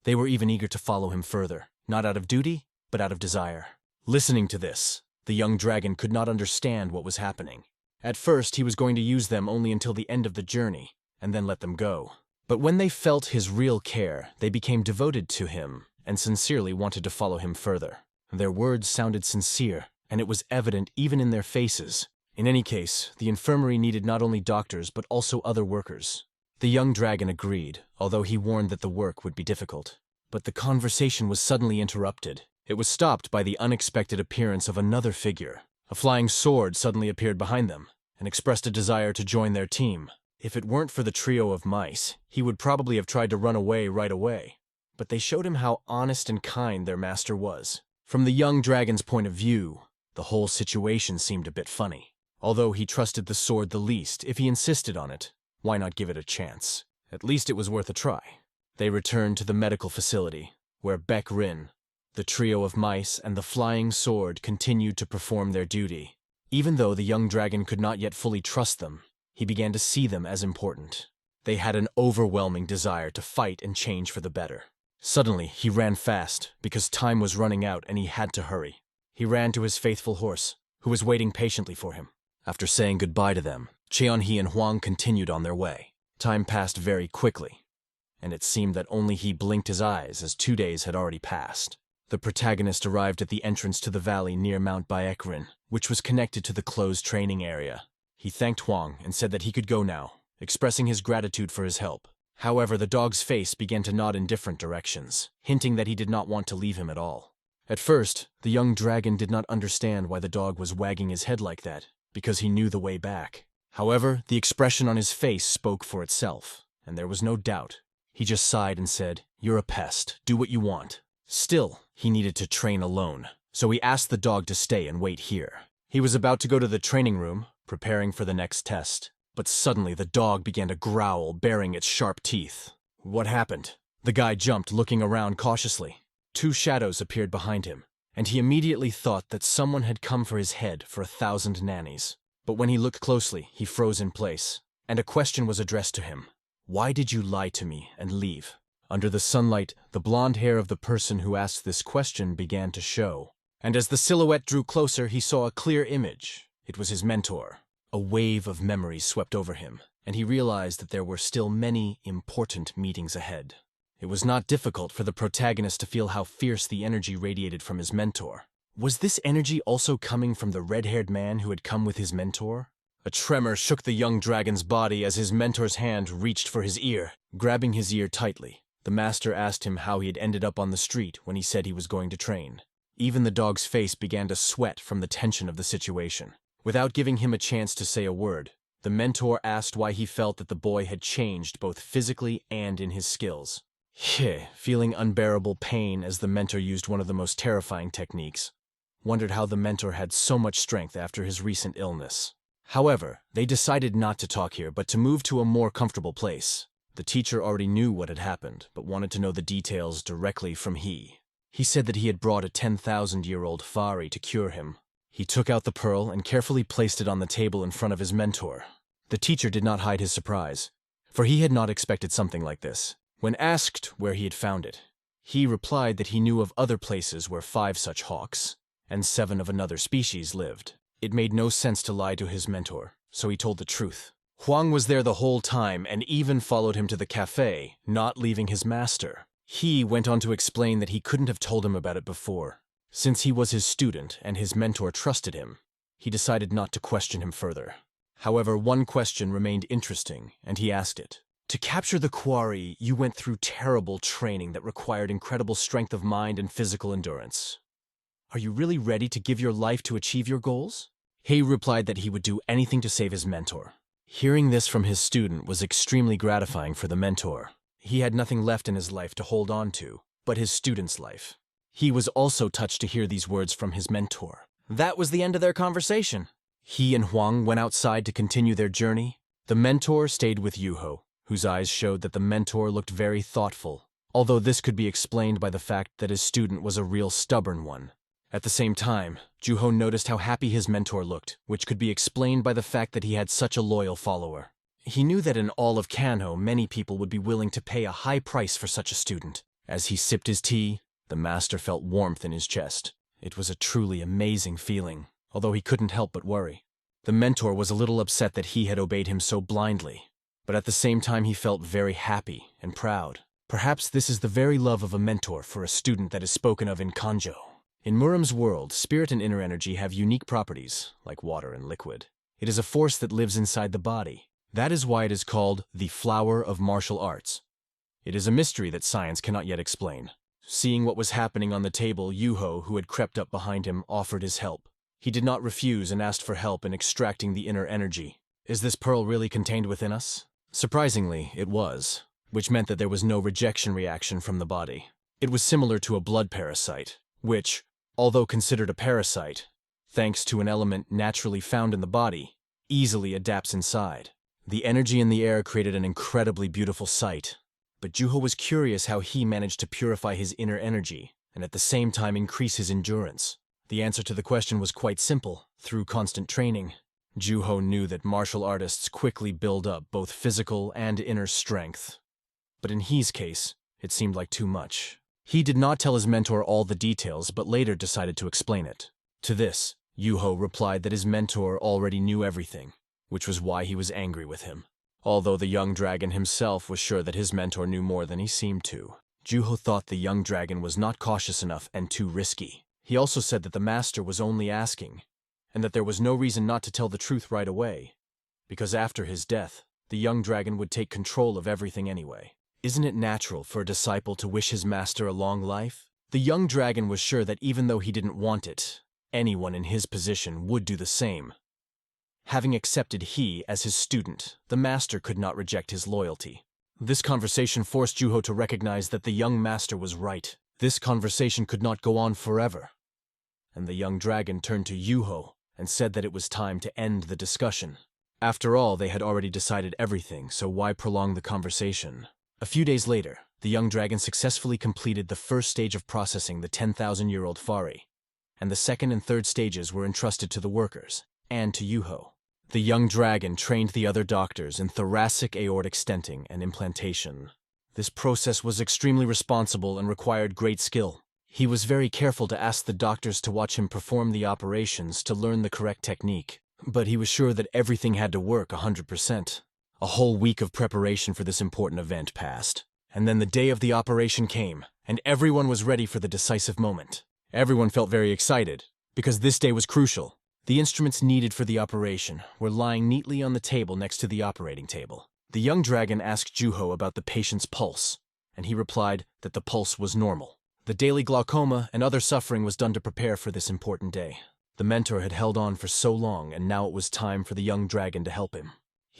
They were even eager to follow him further, not out of duty, but out of desire. Listening to this, the young dragon could not understand what was happening. At first, he was going to use them only until the end of the journey, and then let them go. But when they felt his real care, they became devoted to him and sincerely wanted to follow him further. Their words sounded sincere, and it was evident even in their faces. In any case, the infirmary needed not only doctors but also other workers. The young dragon agreed, although he warned that the work would be difficult. But the conversation was suddenly interrupted. It was stopped by the unexpected appearance of another figure. A flying sword suddenly appeared behind them and expressed a desire to join their team. If it weren't for the trio of mice, he would probably have tried to run away right away. But they showed him how honest and kind their master was. From the young dragon's point of view, the whole situation seemed a bit funny. Although he trusted the sword the least, if he insisted on it, why not give it a chance? At least it was worth a try. They returned to the medical facility, where Beck Rin, the trio of mice, and the flying sword continued to perform their duty. Even though the young dragon could not yet fully trust them, he began to see them as important. They had an overwhelming desire to fight and change for the better. Suddenly, he ran fast, because time was running out and he had to hurry. He ran to his faithful horse, who was waiting patiently for him. After saying goodbye to them, Cheonhee and Huang continued on their way. Time passed very quickly, and it seemed that only he blinked his eyes as 2 days had already passed. The protagonist arrived at the entrance to the valley near Mount Baekrin, which was connected to the closed training area. He thanked Huang and said that he could go now, expressing his gratitude for his help. However, the dog's face began to nod in different directions, hinting that he did not want to leave him at all. At first, the young dragon did not understand why the dog was wagging his head like that, because he knew the way back. However, the expression on his face spoke for itself, and there was no doubt. He just sighed and said, "You're a pest. Do what you want." Still, he needed to train alone, so he asked the dog to stay and wait here. He was about to go to the training room, preparing for the next test, but suddenly the dog began to growl, baring its sharp teeth. What happened? The guy jumped, looking around cautiously. 2 shadows appeared behind him, and he immediately thought that someone had come for his head for 1,000 nannies. But when he looked closely, he froze in place, and a question was addressed to him. "Why did you lie to me and leave?" Under the sunlight, the blonde hair of the person who asked this question began to show, and as the silhouette drew closer, he saw a clear image. It was his mentor. A wave of memories swept over him, and he realized that there were still many important meetings ahead. It was not difficult for the protagonist to feel how fierce the energy radiated from his mentor. Was this energy also coming from the red-haired man who had come with his mentor? A tremor shook the young dragon's body as his mentor's hand reached for his ear. Grabbing his ear tightly, the master asked him how he had ended up on the street when he said he was going to train. Even the dog's face began to sweat from the tension of the situation. Without giving him a chance to say a word, The mentor asked why he felt that the boy had changed both physically and in his skills. Feeling unbearable pain as the mentor used one of the most terrifying techniques, wondered how the mentor had so much strength after his recent illness. However, they decided not to talk here, but to move to a more comfortable place. The teacher already knew what had happened, but wanted to know the details directly from he. He said that he had brought a 10,000-year-old Fari to cure him. He took out the pearl and carefully placed it on the table in front of his mentor. The teacher did not hide his surprise, for he had not expected something like this. When asked where he had found it, he replied that he knew of other places where 5 such hawks and 7 of another species lived. It made no sense to lie to his mentor, so he told the truth. Huang was there the whole time and even followed him to the cafe, not leaving his master. He went on to explain that he couldn't have told him about it before. Since he was his student and his mentor trusted him, he decided not to question him further. However, one question remained interesting, and he asked it. To capture the quarry, you went through terrible training that required incredible strength of mind and physical endurance. Are you really ready to give your life to achieve your goals? He replied that he would do anything to save his mentor. Hearing this from his student was extremely gratifying for the mentor. He had nothing left in his life to hold on to, but his student's life. He was also touched to hear these words from his mentor. That was the end of their conversation. He and Huang went outside to continue their journey. The mentor stayed with Yuho, whose eyes showed that the mentor looked very thoughtful, although this could be explained by the fact that his student was a real stubborn one. At the same time, Juho noticed how happy his mentor looked, which could be explained by the fact that he had such a loyal follower. He knew that in all of Kanho, many people would be willing to pay a high price for such a student. As he sipped his tea, the master felt warmth in his chest. It was a truly amazing feeling, although he couldn't help but worry. The mentor was a little upset that he had obeyed him so blindly, but at the same time he felt very happy and proud. Perhaps this is the very love of a mentor for a student that is spoken of in Kanjo. In Muram's world, spirit and inner energy have unique properties, like water and liquid. It is a force that lives inside the body. That is why it is called the flower of martial arts. It is a mystery that science cannot yet explain. Seeing what was happening on the table, Yuho, who had crept up behind him, offered his help. He did not refuse and asked for help in extracting the inner energy. Is this pearl really contained within us? Surprisingly, it was, which meant that there was no rejection reaction from the body. It was similar to a blood parasite, which, although considered a parasite, thanks to an element naturally found in the body, easily adapts inside. The energy in the air created an incredibly beautiful sight, but Juho was curious how he managed to purify his inner energy and at the same time increase his endurance. The answer to the question was quite simple. Through constant training, Juho knew that martial artists quickly build up both physical and inner strength. But in his case, it seemed like too much. He did not tell his mentor all the details, but later decided to explain it. To this, Yuho replied that his mentor already knew everything, which was why he was angry with him. Although the young dragon himself was sure that his mentor knew more than he seemed to, Juho thought the young dragon was not cautious enough and too risky. He also said that the master was only asking, and that there was no reason not to tell the truth right away, because after his death, the young dragon would take control of everything anyway. Isn't it natural for a disciple to wish his master a long life? The young dragon was sure that even though he didn't want it, anyone in his position would do the same. Having accepted he as his student, the master could not reject his loyalty. This conversation forced Juho to recognize that the young master was right. This conversation could not go on forever. And the young dragon turned to Yuho and said that it was time to end the discussion. After all, they had already decided everything, so why prolong the conversation? A few days later, the young dragon successfully completed the first stage of processing the 10,000-year-old Fari, and the second and third stages were entrusted to the workers, and to Yuho. The young dragon trained the other doctors in thoracic aortic stenting and implantation. This process was extremely responsible and required great skill. He was very careful to ask the doctors to watch him perform the operations to learn the correct technique, but he was sure that everything had to work 100%. A whole week of preparation for this important event passed, and then the day of the operation came, and everyone was ready for the decisive moment. Everyone felt very excited, because this day was crucial. The instruments needed for the operation were lying neatly on the table next to the operating table. The young dragon asked Juho about the patient's pulse, and he replied that the pulse was normal. The daily glaucoma and other suffering was done to prepare for this important day. The mentor had held on for so long, and now it was time for the young dragon to help him.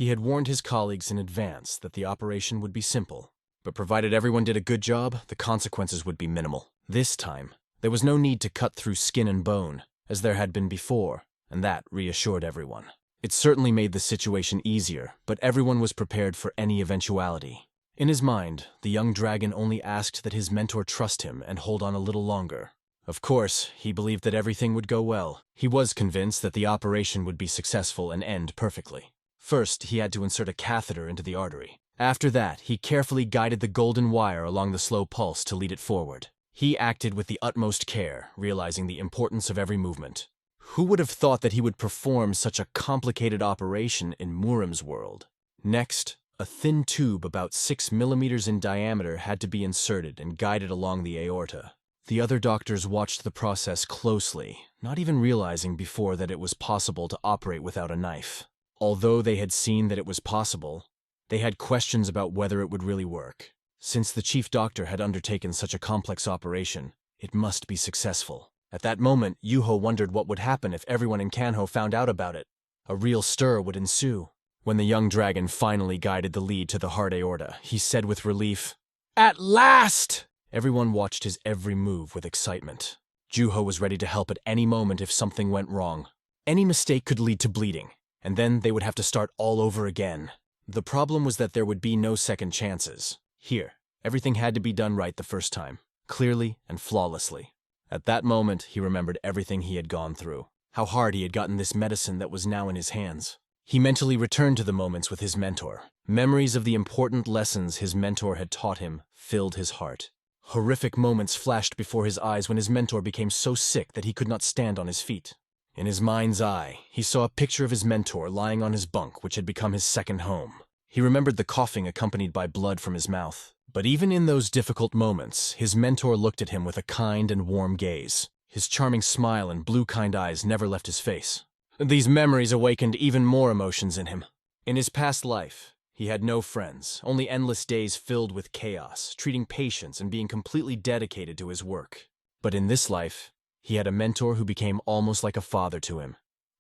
He had warned his colleagues in advance that the operation would be simple, but provided everyone did a good job, the consequences would be minimal. This time, there was no need to cut through skin and bone, as there had been before, and that reassured everyone. It certainly made the situation easier, but everyone was prepared for any eventuality. In his mind, the young dragon only asked that his mentor trust him and hold on a little longer. Of course, he believed that everything would go well. He was convinced that the operation would be successful and end perfectly. First, he had to insert a catheter into the artery. After that, he carefully guided the golden wire along the slow pulse to lead it forward. He acted with the utmost care, realizing the importance of every movement. Who would have thought that he would perform such a complicated operation in Murim's world? Next, a thin tube about 6 millimeters in diameter had to be inserted and guided along the aorta. The other doctors watched the process closely, not even realizing before that it was possible to operate without a knife. Although they had seen that it was possible, they had questions about whether it would really work. Since the chief doctor had undertaken such a complex operation, it must be successful. At that moment, Yuho wondered what would happen if everyone in Kanho found out about it. A real stir would ensue. When the young dragon finally guided the lead to the heart aorta, he said with relief, "At last!" Everyone watched his every move with excitement. Juho was ready to help at any moment if something went wrong. Any mistake could lead to bleeding, and then they would have to start all over again. The problem was that there would be no second chances. Here, everything had to be done right the first time, clearly and flawlessly. At that moment, he remembered everything he had gone through, how hard he had gotten this medicine that was now in his hands. He mentally returned to the moments with his mentor. Memories of the important lessons his mentor had taught him filled his heart. Horrific moments flashed before his eyes when his mentor became so sick that he could not stand on his feet. In his mind's eye, he saw a picture of his mentor lying on his bunk, which had become his second home. He remembered the coughing accompanied by blood from his mouth. But even in those difficult moments, his mentor looked at him with a kind and warm gaze. His charming smile and blue kind eyes never left his face. These memories awakened even more emotions in him. In his past life, he had no friends, only endless days filled with chaos, treating patients and being completely dedicated to his work. But in this life, he had a mentor who became almost like a father to him.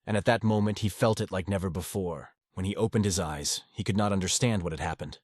And at that moment, he felt it like never before. When he opened his eyes, he could not understand what had happened.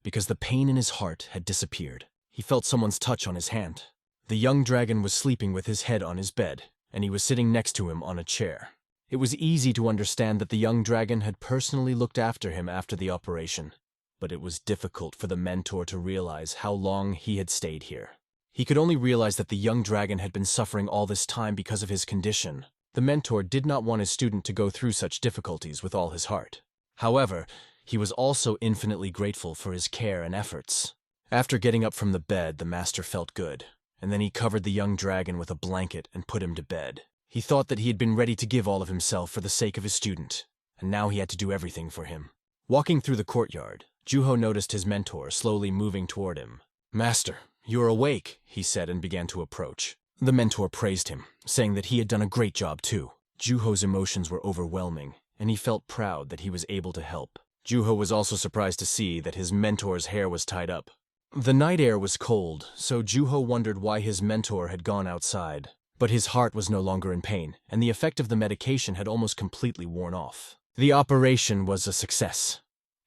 Because the pain in his heart had disappeared. He felt someone's touch on his hand. The young dragon was sleeping with his head on his bed, and he was sitting next to him on a chair. It was easy to understand that the young dragon had personally looked after him after the operation, but it was difficult for the mentor to realize how long he had stayed here. He could only realize that the young dragon had been suffering all this time because of his condition. The mentor did not want his student to go through such difficulties with all his heart. However, he was also infinitely grateful for his care and efforts. After getting up from the bed, the master felt good, and then he covered the young dragon with a blanket and put him to bed. He thought that he had been ready to give all of himself for the sake of his student, and now he had to do everything for him. Walking through the courtyard, Juho noticed his mentor slowly moving toward him. "Master, you are awake," he said and began to approach. The mentor praised him, saying that he had done a great job too. Juho's emotions were overwhelming, and he felt proud that he was able to help. Juho was also surprised to see that his mentor's hair was tied up. The night air was cold, so Juho wondered why his mentor had gone outside. But his heart was no longer in pain, and the effect of the medication had almost completely worn off. The operation was a success,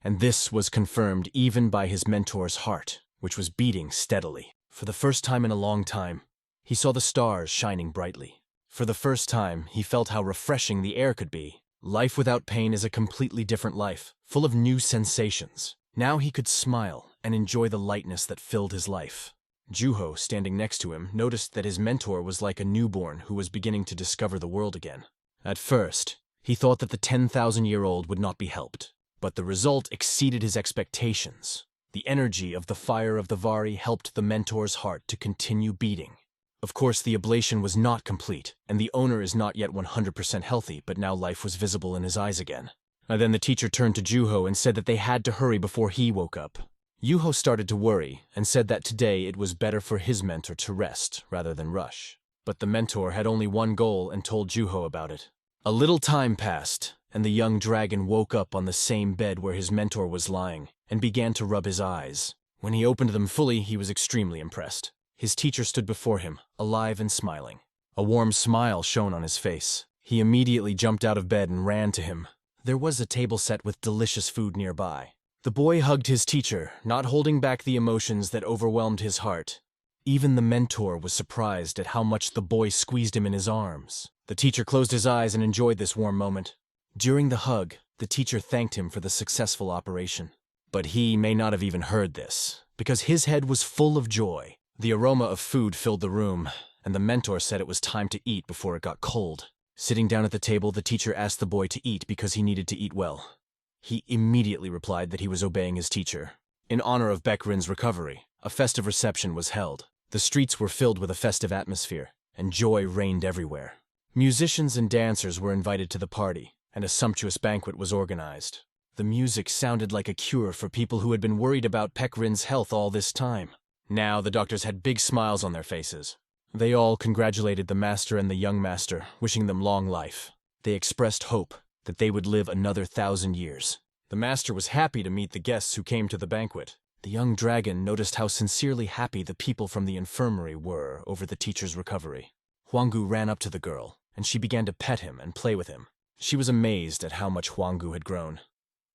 and this was confirmed even by his mentor's heart, which was beating steadily. For the first time in a long time, he saw the stars shining brightly. For the first time, he felt how refreshing the air could be. Life without pain is a completely different life, full of new sensations. Now he could smile and enjoy the lightness that filled his life. Juho, standing next to him, noticed that his mentor was like a newborn who was beginning to discover the world again. At first, he thought that the 10,000-year-old would not be helped, but the result exceeded his expectations. The energy of the fire of the Vari helped the mentor's heart to continue beating. Of course, the ablation was not complete, and the owner is not yet 100% healthy, but now life was visible in his eyes again. And then the teacher turned to Juho and said that they had to hurry before he woke up. Juho started to worry and said that today it was better for his mentor to rest rather than rush. But the mentor had only one goal and told Juho about it. A little time passed, and the young dragon woke up on the same bed where his mentor was lying and began to rub his eyes. When he opened them fully, he was extremely impressed. His teacher stood before him, alive and smiling. A warm smile shone on his face. He immediately jumped out of bed and ran to him. There was a table set with delicious food nearby. The boy hugged his teacher, not holding back the emotions that overwhelmed his heart. Even the mentor was surprised at how much the boy squeezed him in his arms. The teacher closed his eyes and enjoyed this warm moment. During the hug, the teacher thanked him for the successful operation. But he may not have even heard this, because his head was full of joy. The aroma of food filled the room, and the mentor said it was time to eat before it got cold. Sitting down at the table, the teacher asked the boy to eat because he needed to eat well. He immediately replied that he was obeying his teacher. In honor of Baekrin's recovery, a festive reception was held. The streets were filled with a festive atmosphere, and joy reigned everywhere. Musicians and dancers were invited to the party, and a sumptuous banquet was organized. The music sounded like a cure for people who had been worried about Baekrin's health all this time. Now the doctors had big smiles on their faces. They all congratulated the master and the young master, wishing them long life. They expressed hope that they would live another 1,000 years. The master was happy to meet the guests who came to the banquet. The young dragon noticed how sincerely happy the people from the infirmary were over the teacher's recovery. Huanggu ran up to the girl, and she began to pet him and play with him. She was amazed at how much Huanggu had grown.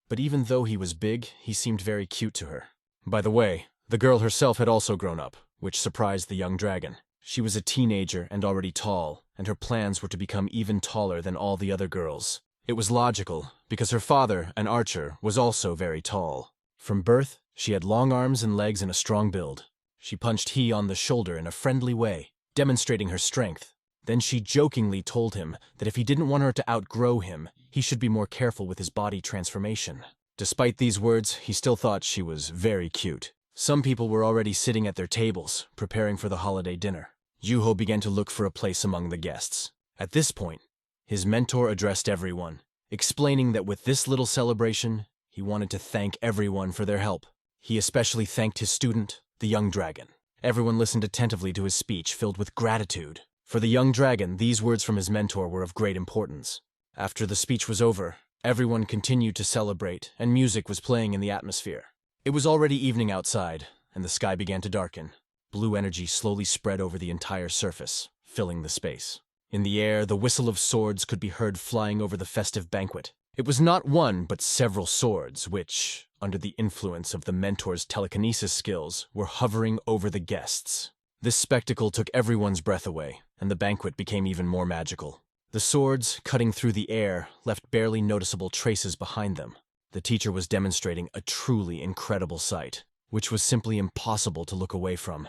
But even though he was big, he seemed very cute to her. By the way, the girl herself had also grown up, which surprised the young dragon. She was a teenager and already tall, and her plans were to become even taller than all the other girls. It was logical, because her father, an archer, was also very tall. From birth, she had long arms and legs and a strong build. She punched He on the shoulder in a friendly way, demonstrating her strength. Then she jokingly told him that if he didn't want her to outgrow him, he should be more careful with his body transformation. Despite these words, he still thought she was very cute. Some people were already sitting at their tables, preparing for the holiday dinner. Yuho began to look for a place among the guests. At this point, his mentor addressed everyone, explaining that with this little celebration, he wanted to thank everyone for their help. He especially thanked his student, the young dragon. Everyone listened attentively to his speech, filled with gratitude. For the young dragon, these words from his mentor were of great importance. After the speech was over, everyone continued to celebrate, and music was playing in the atmosphere. It was already evening outside, and the sky began to darken. Blue energy slowly spread over the entire surface, filling the space. In the air, the whistle of swords could be heard flying over the festive banquet. It was not one, but several swords, which, under the influence of the mentor's telekinesis skills, were hovering over the guests. This spectacle took everyone's breath away, and the banquet became even more magical. The swords, cutting through the air, left barely noticeable traces behind them. The teacher was demonstrating a truly incredible sight, which was simply impossible to look away from.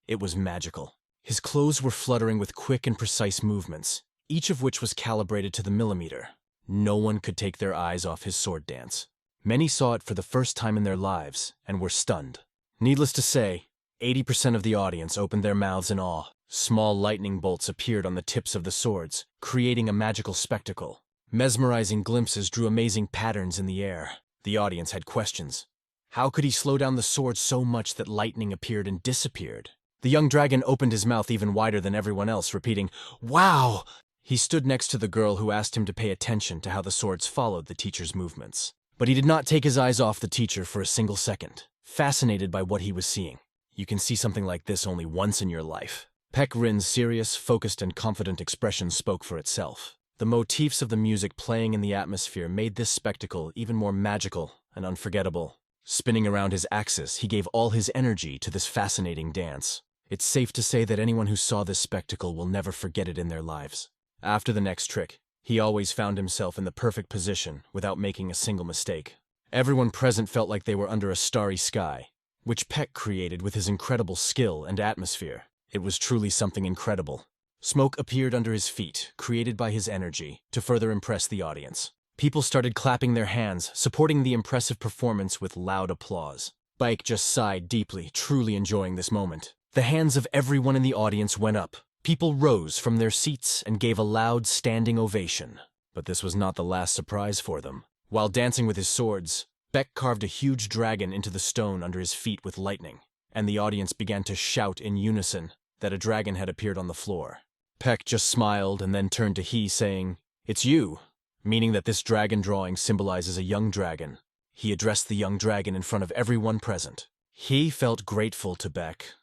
It was magical. His clothes were fluttering with quick and precise movements, each of which was calibrated to the millimeter. No one could take their eyes off his sword dance. Many saw it for the first time in their lives and were stunned. Needless to say, 80% of the audience opened their mouths in awe. Small lightning bolts appeared on the tips of the swords, creating a magical spectacle. Mesmerizing glimpses drew amazing patterns in the air. The audience had questions. How could he slow down the sword so much that lightning appeared and disappeared? The young dragon opened his mouth even wider than everyone else, repeating, "Wow!" He stood next to the girl who asked him to pay attention to how the swords followed the teacher's movements. But he did not take his eyes off the teacher for a single second, fascinated by what he was seeing. You can see something like this only once in your life. Peck Rin's serious, focused, and confident expression spoke for itself. The motifs of the music playing in the atmosphere made this spectacle even more magical and unforgettable. Spinning around his axis, he gave all his energy to this fascinating dance. It's safe to say that anyone who saw this spectacle will never forget it in their lives. After the next trick, he always found himself in the perfect position without making a single mistake. Everyone present felt like they were under a starry sky, which Peck created with his incredible skill and atmosphere. It was truly something incredible. Smoke appeared under his feet, created by his energy, to further impress the audience. People started clapping their hands, supporting the impressive performance with loud applause. Baek just sighed deeply, truly enjoying this moment. The hands of everyone in the audience went up. People rose from their seats and gave a loud standing ovation. But this was not the last surprise for them. While dancing with his swords, Beck carved a huge dragon into the stone under his feet with lightning, and the audience began to shout in unison that a dragon had appeared on the floor. Peck just smiled and then turned to He, saying, "It's you," meaning that this dragon drawing symbolizes a young dragon. He addressed the young dragon in front of everyone present. He felt grateful to Beck,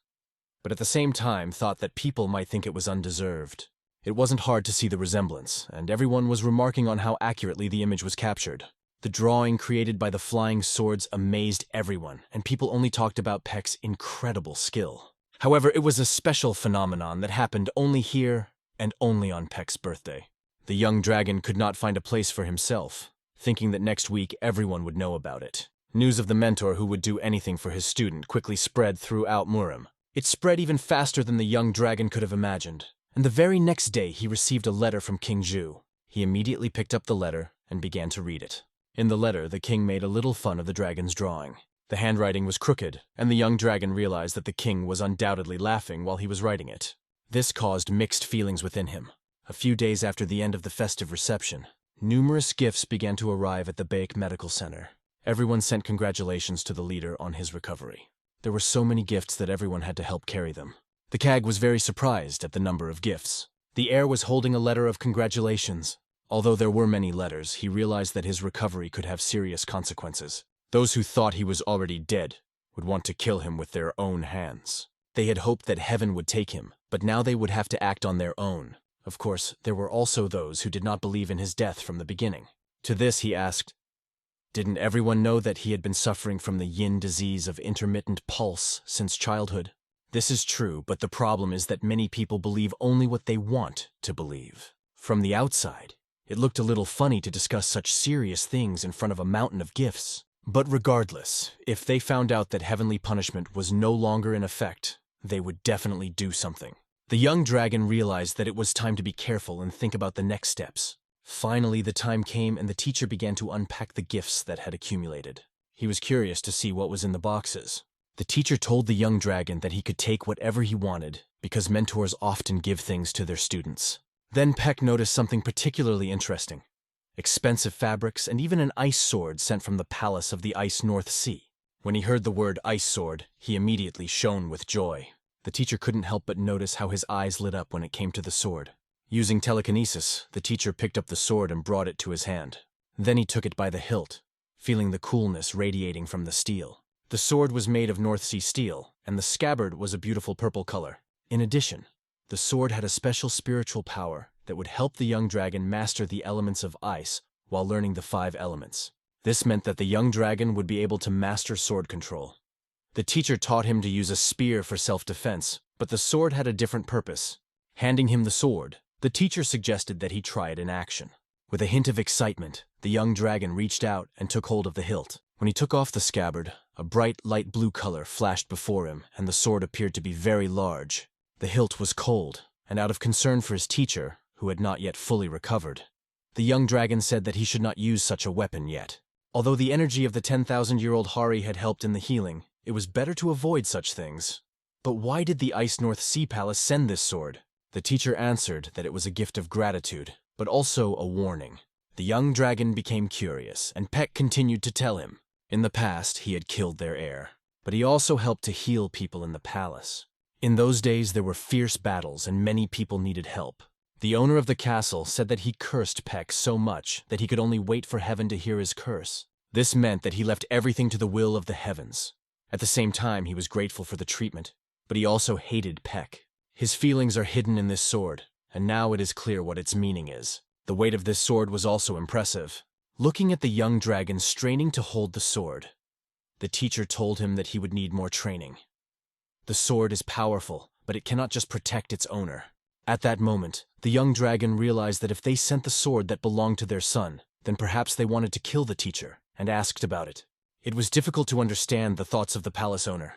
but at the same time thought that people might think it was undeserved. It wasn't hard to see the resemblance, and everyone was remarking on how accurately the image was captured. The drawing created by the flying swords amazed everyone, and people only talked about Peck's incredible skill. However, it was a special phenomenon that happened only here and only on Peck's birthday. The young dragon could not find a place for himself, thinking that next week everyone would know about it. News of the mentor who would do anything for his student quickly spread throughout Murim. It spread even faster than the young dragon could have imagined, and the very next day he received a letter from King Zhu. He immediately picked up the letter and began to read it. In the letter, the king made a little fun of the dragon's drawing. The handwriting was crooked, and the young dragon realized that the king was undoubtedly laughing while he was writing it. This caused mixed feelings within him. A few days after the end of the festive reception, numerous gifts began to arrive at the Peck Medical Center. Everyone sent congratulations to the leader on his recovery. There were so many gifts that everyone had to help carry them. The CAG was very surprised at the number of gifts. The heir was holding a letter of congratulations. Although there were many letters, he realized that his recovery could have serious consequences. Those who thought he was already dead would want to kill him with their own hands. They had hoped that heaven would take him, but now they would have to act on their own. Of course, there were also those who did not believe in his death from the beginning. To this he asked, "Didn't everyone know that he had been suffering from the yin disease of intermittent pulse since childhood?" This is true, but the problem is that many people believe only what they want to believe. From the outside, it looked a little funny to discuss such serious things in front of a mountain of gifts. But regardless, if they found out that heavenly punishment was no longer in effect, they would definitely do something. The young dragon realized that it was time to be careful and think about the next steps. Finally, the time came and the teacher began to unpack the gifts that had accumulated. He was curious to see what was in the boxes. The teacher told the young dragon that he could take whatever he wanted because mentors often give things to their students. Then Peck noticed something particularly interesting. Expensive fabrics and even an ice sword sent from the palace of the Ice North Sea. When he heard the word ice sword, he immediately shone with joy. The teacher couldn't help but notice how his eyes lit up when it came to the sword. Using telekinesis, the teacher picked up the sword and brought it to his hand. Then he took it by the hilt, feeling the coolness radiating from the steel. The sword was made of North Sea steel, and the scabbard was a beautiful purple color. In addition, the sword had a special spiritual power that would help the young dragon master the elements of ice while learning the 5 elements. This meant that the young dragon would be able to master sword control. The teacher taught him to use a spear for self-defense, but the sword had a different purpose. Handing him the sword, the teacher suggested that he try it in action. With a hint of excitement, the young dragon reached out and took hold of the hilt. When he took off the scabbard, a bright light blue color flashed before him, and the sword appeared to be very large. The hilt was cold, and out of concern for his teacher, who had not yet fully recovered, the young dragon said that he should not use such a weapon yet. Although the energy of the 10,000-year-old Hari had helped in the healing, it was better to avoid such things. But why did the Ice North Sea Palace send this sword? The teacher answered that it was a gift of gratitude, but also a warning. The young dragon became curious, and Peck continued to tell him. In the past, he had killed their heir, but he also helped to heal people in the palace. In those days, there were fierce battles and many people needed help. The owner of the castle said that he cursed Peck so much that he could only wait for heaven to hear his curse. This meant that he left everything to the will of the heavens. At the same time, he was grateful for the treatment, but he also hated Peck. His feelings are hidden in this sword, and now it is clear what its meaning is. The weight of this sword was also impressive. Looking at the young dragon straining to hold the sword, the teacher told him that he would need more training. The sword is powerful, but it cannot just protect its owner. At that moment, the young dragon realized that if they sent the sword that belonged to their son, then perhaps they wanted to kill the teacher, and asked about it. It was difficult to understand the thoughts of the palace owner.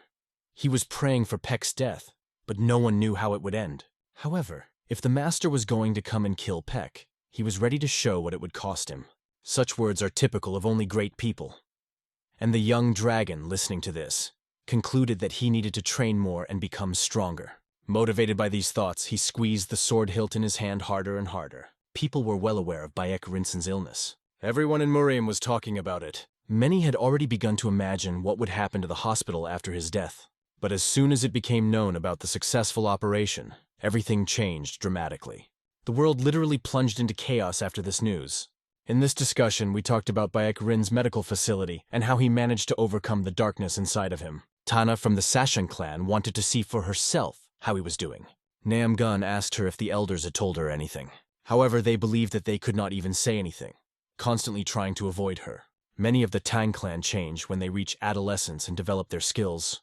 He was praying for Peck's death, but no one knew how it would end. However, if the master was going to come and kill Peck, he was ready to show what it would cost him. Such words are typical of only great people. And the young dragon, listening to this, concluded that he needed to train more and become stronger. Motivated by these thoughts, he squeezed the sword hilt in his hand harder and harder. People were well aware of Bayek Rinsen's illness. Everyone in Murim was talking about it. Many had already begun to imagine what would happen to the hospital after his death. But as soon as it became known about the successful operation, everything changed dramatically. The world literally plunged into chaos after this news. In this discussion, we talked about Bayek Rin's medical facility and how he managed to overcome the darkness inside of him. Tana from the Sashan clan wanted to see for herself how he was doing. Namgun asked her if the elders had told her anything. However, they believed that they could not even say anything, constantly trying to avoid her. Many of the Tang clan change when they reach adolescence and develop their skills.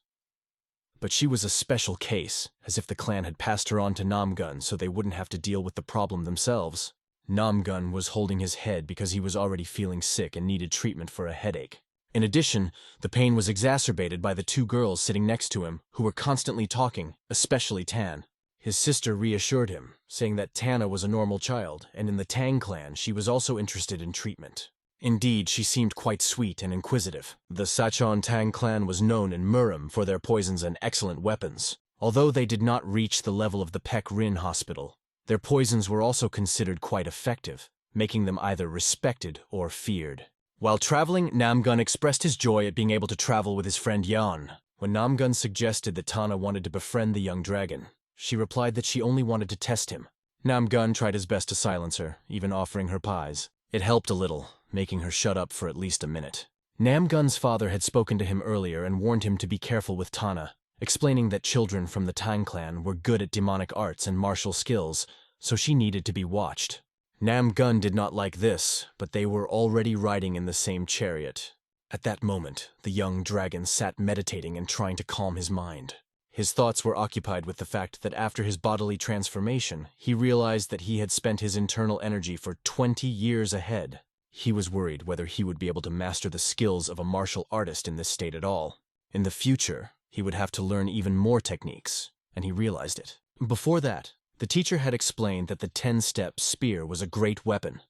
But she was a special case, as if the clan had passed her on to Namgun so they wouldn't have to deal with the problem themselves. Namgun was holding his head because he was already feeling sick and needed treatment for a headache. In addition, the pain was exacerbated by the two girls sitting next to him, who were constantly talking, especially Tan. His sister reassured him, saying that Tana was a normal child, and in the Tang clan she was also interested in treatment. Indeed, she seemed quite sweet and inquisitive. The Sachon Tang clan was known in Murim for their poisons and excellent weapons. Although they did not reach the level of the Peck Rin hospital, their poisons were also considered quite effective, making them either respected or feared. While traveling, Namgun expressed his joy at being able to travel with his friend Yan. When Namgun suggested that Tana wanted to befriend the young dragon, she replied that she only wanted to test him. Namgun tried his best to silence her, even offering her pies. It helped a little, making her shut up for at least a minute. Namgun's father had spoken to him earlier and warned him to be careful with Tana, explaining that children from the Tang clan were good at demonic arts and martial skills, so she needed to be watched. Namgun did not like this, but they were already riding in the same chariot. At that moment, the young dragon sat meditating and trying to calm his mind. His thoughts were occupied with the fact that after his bodily transformation, he realized that he had spent his internal energy for 20 years ahead. He was worried whether he would be able to master the skills of a martial artist in this state at all. In the future, he would have to learn even more techniques, and he realized it. Before that, the teacher had explained that the 10-step spear was a great weapon,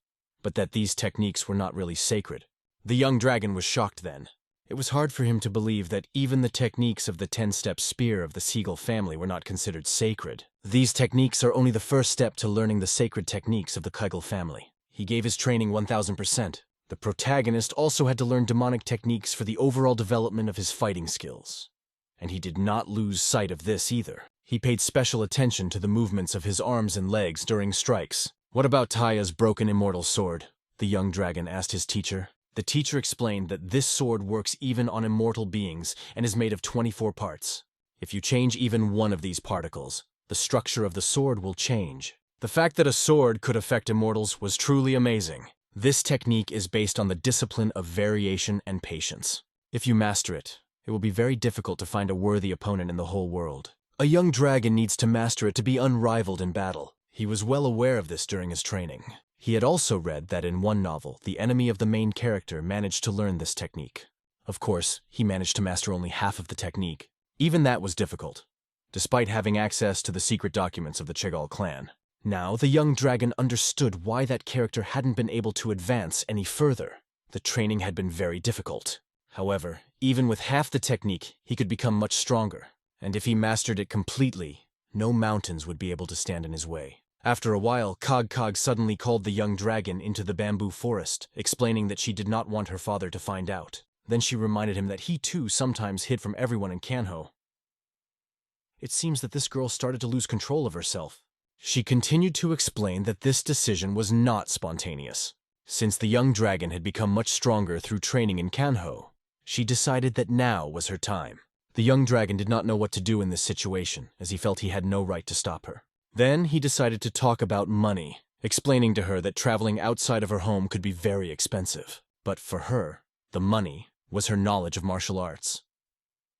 but that these techniques were not really sacred. The young dragon was shocked then. It was hard for him to believe that even the techniques of the 10-step spear of the Seagull family were not considered sacred. These techniques are only the first step to learning the sacred techniques of the Keigel family. He gave his training 1000%. The protagonist also had to learn demonic techniques for the overall development of his fighting skills. And he did not lose sight of this either. He paid special attention to the movements of his arms and legs during strikes. "What about Taya's broken immortal sword?" the young dragon asked his teacher. The teacher explained that this sword works even on immortal beings and is made of 24 parts. If you change even one of these particles, the structure of the sword will change. The fact that a sword could affect immortals was truly amazing. This technique is based on the discipline of variation and patience. If you master it, it will be very difficult to find a worthy opponent in the whole world. A young dragon needs to master it to be unrivaled in battle. He was well aware of this during his training. He had also read that in one novel, the enemy of the main character managed to learn this technique. Of course, he managed to master only half of the technique. Even that was difficult, despite having access to the secret documents of the Chegal clan. Now, the young dragon understood why that character hadn't been able to advance any further. The training had been very difficult. However, even with half the technique, he could become much stronger. And if he mastered it completely, no mountains would be able to stand in his way. After a while, Cog suddenly called the young dragon into the bamboo forest, explaining that she did not want her father to find out. Then she reminded him that he too sometimes hid from everyone in Kanho. It seems that this girl started to lose control of herself. She continued to explain that this decision was not spontaneous. Since the young dragon had become much stronger through training in Kanho, she decided that now was her time. The young dragon did not know what to do in this situation, as he felt he had no right to stop her. Then he decided to talk about money, explaining to her that traveling outside of her home could be very expensive. But for her, the money was her knowledge of martial arts.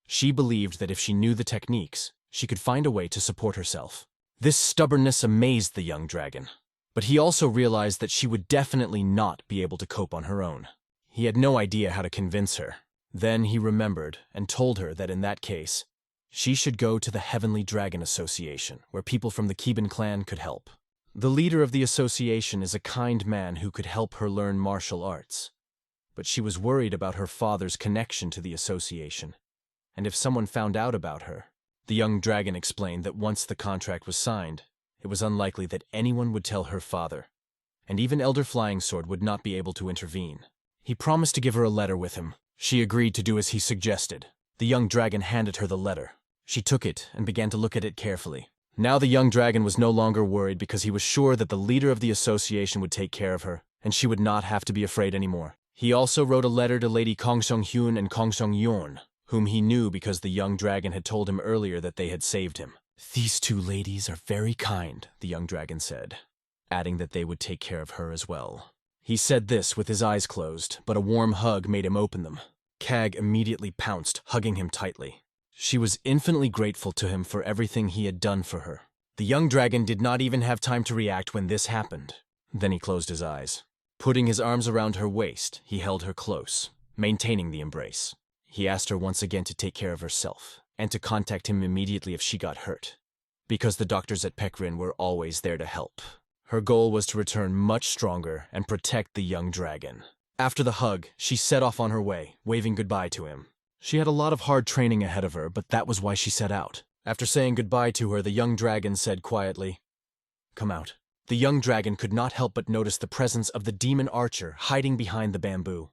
She believed that if she knew the techniques, she could find a way to support herself. This stubbornness amazed the young dragon, but he also realized that she would definitely not be able to cope on her own. He had no idea how to convince her. Then he remembered and told her that in that case, she should go to the Heavenly Dragon Association, where people from the Keban clan could help. The leader of the association is a kind man who could help her learn martial arts. But she was worried about her father's connection to the association, and if someone found out about her. The young dragon explained that once the contract was signed, it was unlikely that anyone would tell her father, and even Elder Flying Sword would not be able to intervene. He promised to give her a letter with him. She agreed to do as he suggested. The young dragon handed her the letter. She took it and began to look at it carefully. Now the young dragon was no longer worried because he was sure that the leader of the association would take care of her, and she would not have to be afraid anymore. He also wrote a letter to Lady Kongsong-hyun and Kongsong-yeon, whom he knew because the young dragon had told him earlier that they had saved him. "These two ladies are very kind," the young dragon said, adding that they would take care of her as well. He said this with his eyes closed, but a warm hug made him open them. Kag immediately pounced, hugging him tightly. She was infinitely grateful to him for everything he had done for her. The young dragon did not even have time to react when this happened. Then he closed his eyes. Putting his arms around her waist, he held her close, maintaining the embrace. He asked her once again to take care of herself, and to contact him immediately if she got hurt, because the doctors at Peck were always there to help. Her goal was to return much stronger and protect the young dragon. After the hug, she set off on her way, waving goodbye to him. She had a lot of hard training ahead of her, but that was why she set out. After saying goodbye to her, the young dragon said quietly, "Come out." The young dragon could not help but notice the presence of the demon archer hiding behind the bamboo.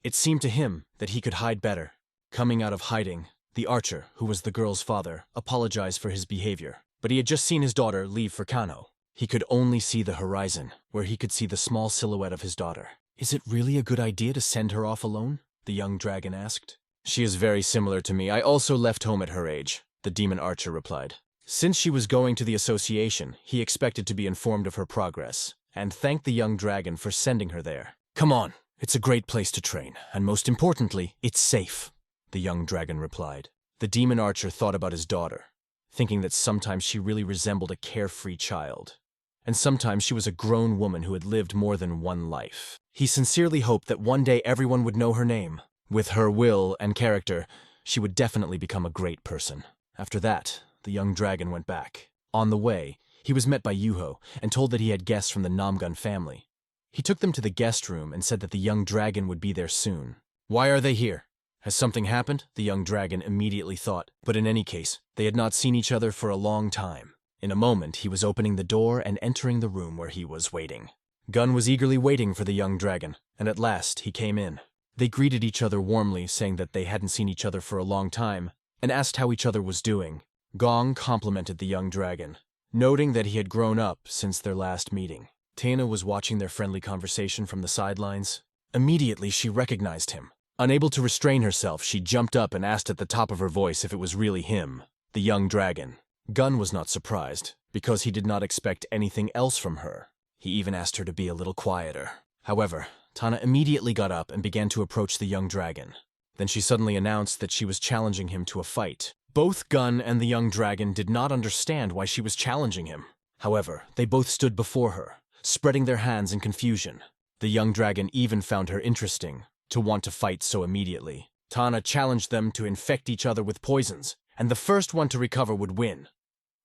It seemed to him that he could hide better. Coming out of hiding, the archer, who was the girl's father, apologized for his behavior, but he had just seen his daughter leave for Kano. He could only see the horizon, where he could see the small silhouette of his daughter. "Is it really a good idea to send her off alone?" the young dragon asked. "She is very similar to me. I also left home at her age," the demon archer replied. Since she was going to the association, he expected to be informed of her progress, and thanked the young dragon for sending her there. "Come on, it's a great place to train, and most importantly, it's safe," the young dragon replied. The demon archer thought about his daughter, thinking that sometimes she really resembled a carefree child, and sometimes she was a grown woman who had lived more than one life. He sincerely hoped that one day everyone would know her name. With her will and character, she would definitely become a great person. After that, the young dragon went back. On the way, he was met by Yuho and told that he had guests from the Namgun family. He took them to the guest room and said that the young dragon would be there soon. "Why are they here? Has something happened?" the young dragon immediately thought, but in any case, they had not seen each other for a long time. In a moment, he was opening the door and entering the room where he was waiting. Gun was eagerly waiting for the young dragon, and at last he came in. They greeted each other warmly, saying that they hadn't seen each other for a long time, and asked how each other was doing. Gong complimented the young dragon, noting that he had grown up since their last meeting. Tana was watching their friendly conversation from the sidelines. Immediately, she recognized him. Unable to restrain herself, she jumped up and asked at the top of her voice if it was really him, the young dragon. Gun was not surprised, because he did not expect anything else from her. He even asked her to be a little quieter. However, Tana immediately got up and began to approach the young dragon. Then she suddenly announced that she was challenging him to a fight. Both Gun and the young dragon did not understand why she was challenging him. However, they both stood before her, spreading their hands in confusion. The young dragon even found her interesting, to want to fight so immediately. Tana challenged them to infect each other with poisons, and the first one to recover would win.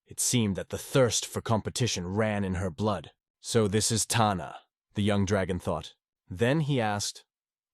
It seemed that the thirst for competition ran in her blood. "So this is Tana," the young dragon thought. Then he asked,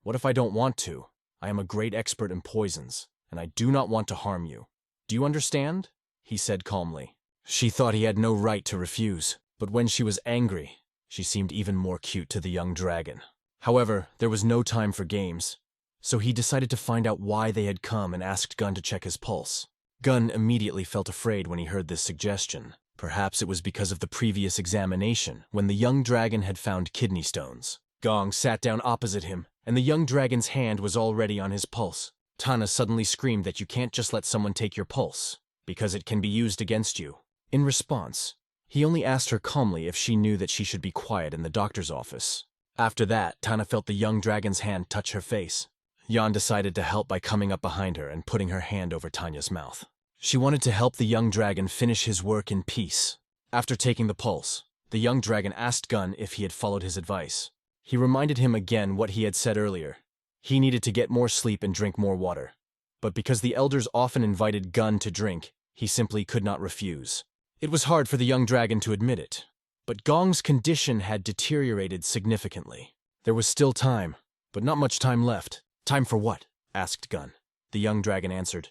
"What if I don't want to? I am a great expert in poisons, and I do not want to harm you. Do you understand?" he said calmly. She thought he had no right to refuse, but when she was angry, she seemed even more cute to the young dragon. However, there was no time for games, so he decided to find out why they had come and asked Gun to check his pulse. Gun immediately felt afraid when he heard this suggestion. Perhaps it was because of the previous examination, when the young dragon had found kidney stones. Gong sat down opposite him, and the young dragon's hand was already on his pulse. Tana suddenly screamed that you can't just let someone take your pulse, because it can be used against you. In response, he only asked her calmly if she knew that she should be quiet in the doctor's office. After that, Tana felt the young dragon's hand touch her face. Yan decided to help by coming up behind her and putting her hand over Tanya's mouth. She wanted to help the young dragon finish his work in peace. After taking the pulse, the young dragon asked Gun if he had followed his advice. He reminded him again what he had said earlier. He needed to get more sleep and drink more water. But because the elders often invited Gun to drink, he simply could not refuse. It was hard for the young dragon to admit it, but Gong's condition had deteriorated significantly. There was still time, but not much time left. "Time for what?" asked Gun. The young dragon answered,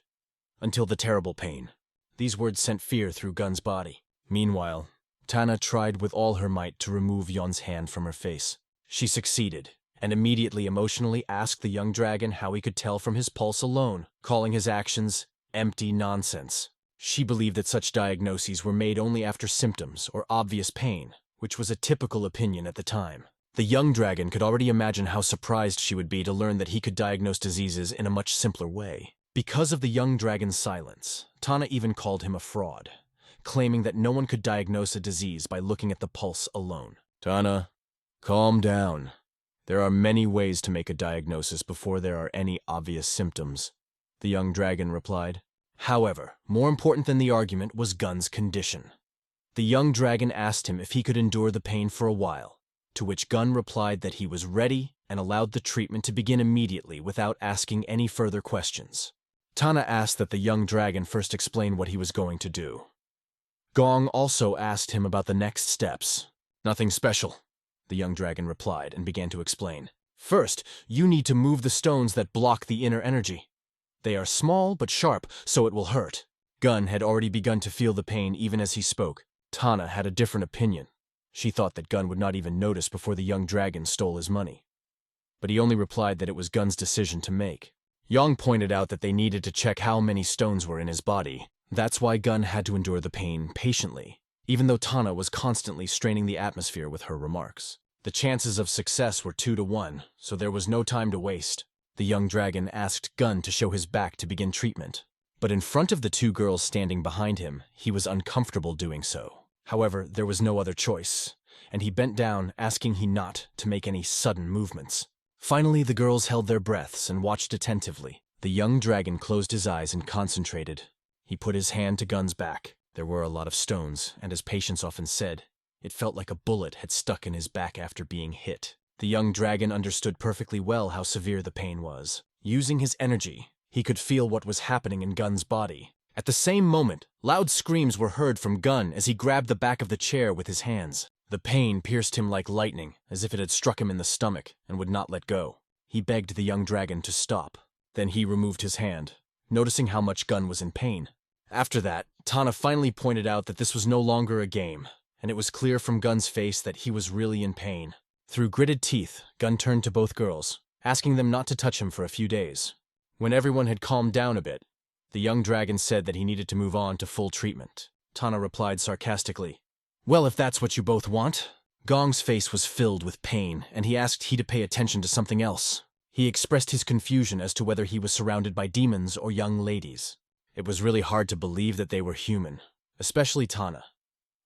"Until the terrible pain." These words sent fear through Gun's body. Meanwhile, Tana tried with all her might to remove Yon's hand from her face. She succeeded, and immediately emotionally asked the young dragon how he could tell from his pulse alone, calling his actions empty nonsense. She believed that such diagnoses were made only after symptoms or obvious pain, which was a typical opinion at the time. The young dragon could already imagine how surprised she would be to learn that he could diagnose diseases in a much simpler way. Because of the young dragon's silence, Tana even called him a fraud, claiming that no one could diagnose a disease by looking at the pulse alone. Tana, calm down. There are many ways to make a diagnosis before there are any obvious symptoms, the young dragon replied. However, more important than the argument was Gun's condition. The young dragon asked him if he could endure the pain for a while, to which Gun replied that he was ready and allowed the treatment to begin immediately without asking any further questions. Tana asked that the young dragon first explain what he was going to do. Gong also asked him about the next steps. Nothing special, the young dragon replied and began to explain. First, you need to move the stones that block the inner energy. They are small but sharp, so it will hurt. Gun had already begun to feel the pain even as he spoke. Tana had a different opinion. She thought that Gun would not even notice before the young dragon stole his money. But he only replied that it was Gun's decision to make. Yang pointed out that they needed to check how many stones were in his body. That's why Gun had to endure the pain patiently, even though Tana was constantly straining the atmosphere with her remarks. The chances of success were 2 to 1, so there was no time to waste. The young dragon asked Gun to show his back to begin treatment. But in front of the 2 girls standing behind him, he was uncomfortable doing so. However, there was no other choice, and he bent down, asking he not to make any sudden movements. Finally, the girls held their breaths and watched attentively. The young dragon closed his eyes and concentrated. He put his hand to Gun's back. There were a lot of stones, and as patients often said, it felt like a bullet had stuck in his back after being hit. The young dragon understood perfectly well how severe the pain was. Using his energy, he could feel what was happening in Gun's body. At the same moment, loud screams were heard from Gun as he grabbed the back of the chair with his hands. The pain pierced him like lightning, as if it had struck him in the stomach and would not let go. He begged the young dragon to stop. Then he removed his hand, noticing how much Gun was in pain. After that, Tana finally pointed out that this was no longer a game, and it was clear from Gun's face that he was really in pain. Through gritted teeth, Gun turned to both girls, asking them not to touch him for a few days. When everyone had calmed down a bit, the young dragon said that he needed to move on to full treatment. Tana replied sarcastically, "Well, if that's what you both want." Gong's face was filled with pain, and he asked he to pay attention to something else. He expressed his confusion as to whether he was surrounded by demons or young ladies. It was really hard to believe that they were human, especially Tana.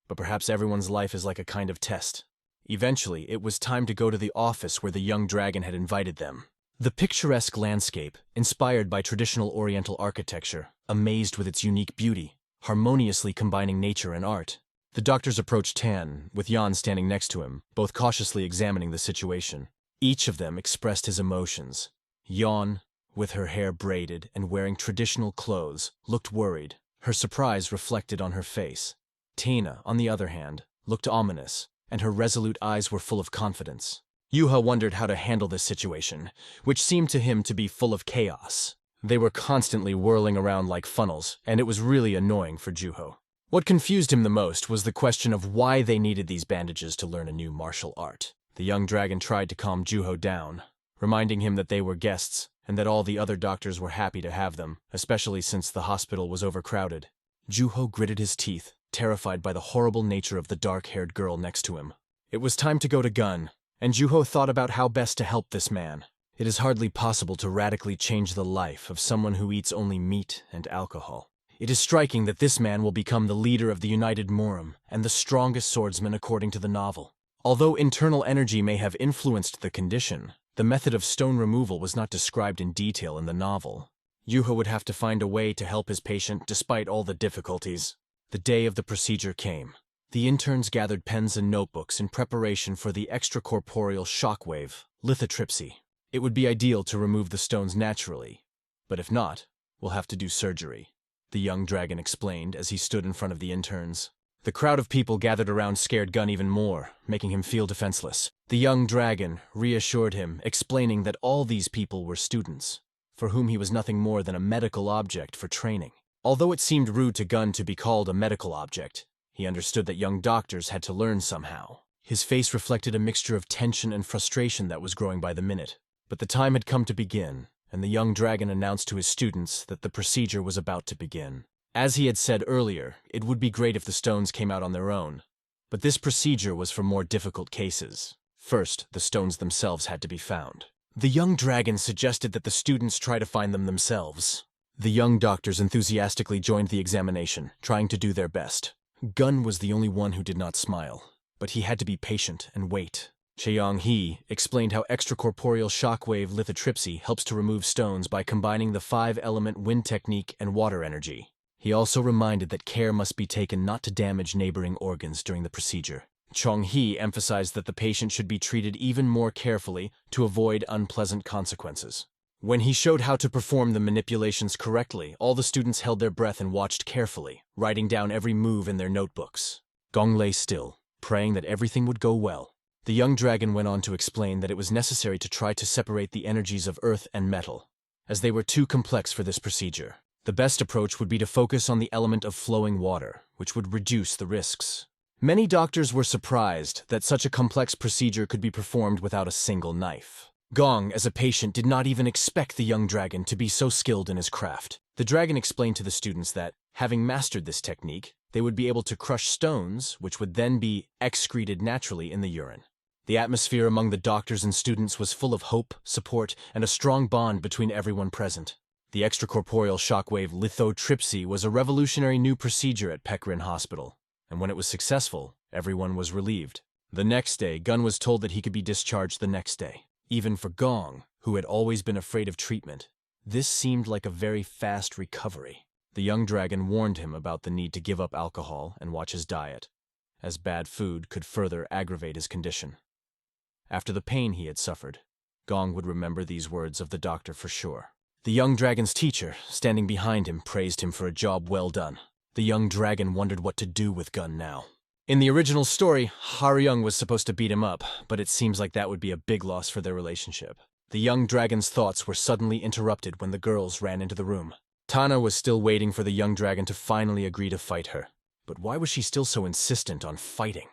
But perhaps everyone's life is like a kind of test. Eventually, it was time to go to the office where the young dragon had invited them. The picturesque landscape, inspired by traditional Oriental architecture, amazed with its unique beauty, harmoniously combining nature and art. The doctors approached Tan, with Yan standing next to him, both cautiously examining the situation. Each of them expressed his emotions. Yan, with her hair braided and wearing traditional clothes, looked worried, her surprise reflected on her face. Tina, on the other hand, looked ominous, and her resolute eyes were full of confidence. Yuha wondered how to handle this situation, which seemed to him to be full of chaos. They were constantly whirling around like funnels, and it was really annoying for Juho. What confused him the most was the question of why they needed these bandages to learn a new martial art. The young dragon tried to calm Juho down, reminding him that they were guests, and that all the other doctors were happy to have them, especially since the hospital was overcrowded. Juho gritted his teeth, terrified by the horrible nature of the dark-haired girl next to him. It was time to go to Gun, and Juho thought about how best to help this man. It is hardly possible to radically change the life of someone who eats only meat and alcohol. It is striking that this man will become the leader of the United Morum and the strongest swordsman according to the novel. Although internal energy may have influenced the condition, the method of stone removal was not described in detail in the novel. Juho would have to find a way to help his patient despite all the difficulties. The day of the procedure came. The interns gathered pens and notebooks in preparation for the extracorporeal shockwave, lithotripsy. It would be ideal to remove the stones naturally, but if not, we'll have to do surgery, the young dragon explained as he stood in front of the interns. The crowd of people gathered around scared Gun even more, making him feel defenseless. The young dragon reassured him, explaining that all these people were students, for whom he was nothing more than a medical object for training. Although it seemed rude to Gun to be called a medical object, he understood that young doctors had to learn somehow. His face reflected a mixture of tension and frustration that was growing by the minute. But the time had come to begin, and the young dragon announced to his students that the procedure was about to begin. As he had said earlier, it would be great if the stones came out on their own, but this procedure was for more difficult cases. First, the stones themselves had to be found. The young dragon suggested that the students try to find them themselves. The young doctors enthusiastically joined the examination, trying to do their best. Gun was the only one who did not smile, but he had to be patient and wait. Cheong-hee explained how extracorporeal shockwave lithotripsy helps to remove stones by combining the 5-element wind technique and water energy. He also reminded that care must be taken not to damage neighboring organs during the procedure. Chong-hee emphasized that the patient should be treated even more carefully to avoid unpleasant consequences. When he showed how to perform the manipulations correctly, all the students held their breath and watched carefully, writing down every move in their notebooks. Gong lay still, praying that everything would go well. The young dragon went on to explain that it was necessary to try to separate the energies of earth and metal, as they were too complex for this procedure. The best approach would be to focus on the element of flowing water, which would reduce the risks. Many doctors were surprised that such a complex procedure could be performed without a single knife. Gong, as a patient, did not even expect the young dragon to be so skilled in his craft. The dragon explained to the students that, having mastered this technique, they would be able to crush stones, which would then be excreted naturally in the urine. The atmosphere among the doctors and students was full of hope, support, and a strong bond between everyone present. The extracorporeal shockwave lithotripsy was a revolutionary new procedure at Peck Hospital, and when it was successful, everyone was relieved. The next day, Gun was told that he could be discharged the next day. Even for Gong, who had always been afraid of treatment, this seemed like a very fast recovery. The young dragon warned him about the need to give up alcohol and watch his diet, as bad food could further aggravate his condition. After the pain he had suffered, Gong would remember these words of the doctor for sure. The young dragon's teacher, standing behind him, praised him for a job well done. The young dragon wondered what to do with Gun now. In the original story, Haryung was supposed to beat him up, but it seems like that would be a big loss for their relationship. The young dragon's thoughts were suddenly interrupted when the girls ran into the room. Tana was still waiting for the young dragon to finally agree to fight her. But why was she still so insistent on fighting?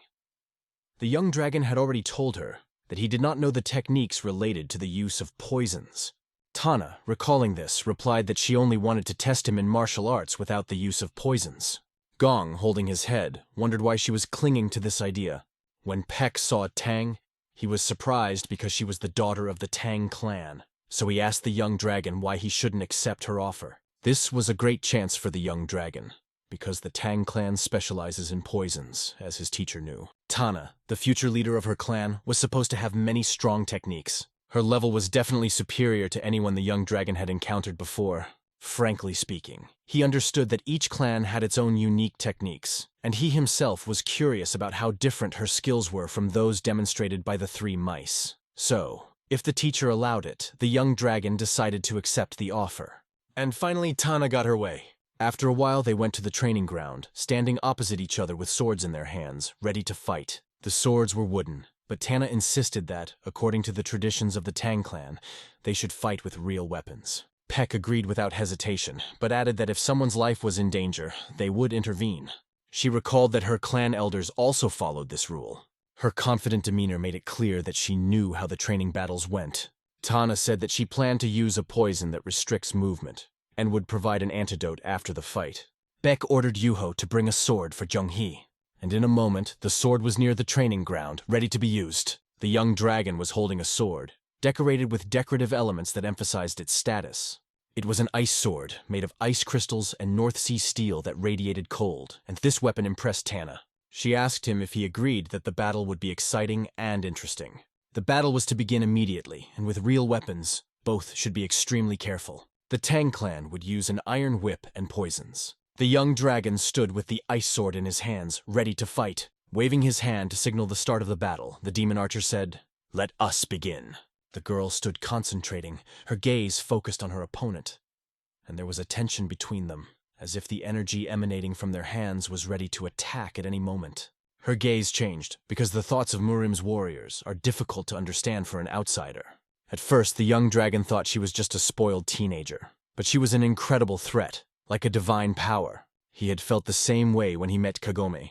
The young dragon had already told her that he did not know the techniques related to the use of poisons. Tana, recalling this, replied that she only wanted to test him in martial arts without the use of poisons. Gong, holding his head, wondered why she was clinging to this idea. When Peck saw Tang, he was surprised because she was the daughter of the Tang clan, so he asked the young dragon why he shouldn't accept her offer. This was a great chance for the young dragon, because the Tang clan specializes in poisons, as his teacher knew. Tana, the future leader of her clan, was supposed to have many strong techniques. Her level was definitely superior to anyone the young dragon had encountered before. Frankly speaking, he understood that each clan had its own unique techniques, and he himself was curious about how different her skills were from those demonstrated by the 3 mice. So, if the teacher allowed it, the young dragon decided to accept the offer. And finally, Tana got her way. After a while, they went to the training ground, standing opposite each other with swords in their hands, ready to fight. The swords were wooden, but Tana insisted that, according to the traditions of the Tang clan, they should fight with real weapons. Peck agreed without hesitation, but added that if someone's life was in danger, they would intervene. She recalled that her clan elders also followed this rule. Her confident demeanor made it clear that she knew how the training battles went. Tana said that she planned to use a poison that restricts movement, and would provide an antidote after the fight. Peck ordered Yuho to bring a sword for Jung-hee, and in a moment the sword was near the training ground, ready to be used. The young dragon was holding a sword, decorated with decorative elements that emphasized its status. It was an ice sword, made of ice crystals and North Sea steel that radiated cold, and this weapon impressed Tana. She asked him if he agreed that the battle would be exciting and interesting. The battle was to begin immediately, and with real weapons, both should be extremely careful. The Tang clan would use an iron whip and poisons. The young dragon stood with the ice sword in his hands, ready to fight. Waving his hand to signal the start of the battle, the demon archer said, "Let us begin." The girl stood concentrating, her gaze focused on her opponent, and there was a tension between them, as if the energy emanating from their hands was ready to attack at any moment. Her gaze changed, because the thoughts of Murim's warriors are difficult to understand for an outsider. At first, the young dragon thought she was just a spoiled teenager, but she was an incredible threat, like a divine power. He had felt the same way when he met Kagome,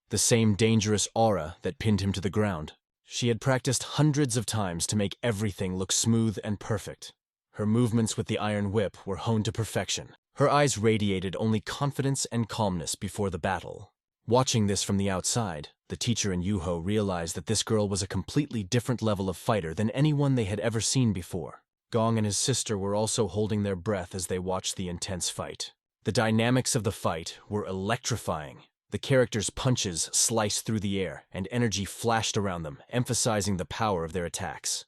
the same dangerous aura that pinned him to the ground. She had practiced hundreds of times to make everything look smooth and perfect. Her movements with the iron whip were honed to perfection. Her eyes radiated only confidence and calmness before the battle. Watching this from the outside, the teacher and Yuho realized that this girl was a completely different level of fighter than anyone they had ever seen before. Gong and his sister were also holding their breath as they watched the intense fight. The dynamics of the fight were electrifying. The characters' punches sliced through the air, and energy flashed around them, emphasizing the power of their attacks.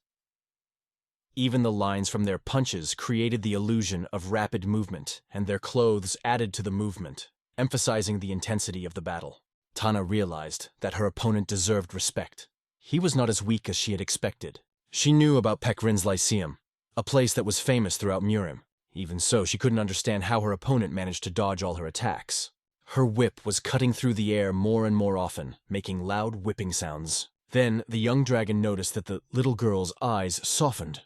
Even the lines from their punches created the illusion of rapid movement, and their clothes added to the movement, emphasizing the intensity of the battle. Tana realized that her opponent deserved respect. He was not as weak as she had expected. She knew about Peck Lyceum, a place that was famous throughout Murim. Even so, she couldn't understand how her opponent managed to dodge all her attacks. Her whip was cutting through the air more and more often, making loud whipping sounds. Then, the young dragon noticed that the little girl's eyes softened.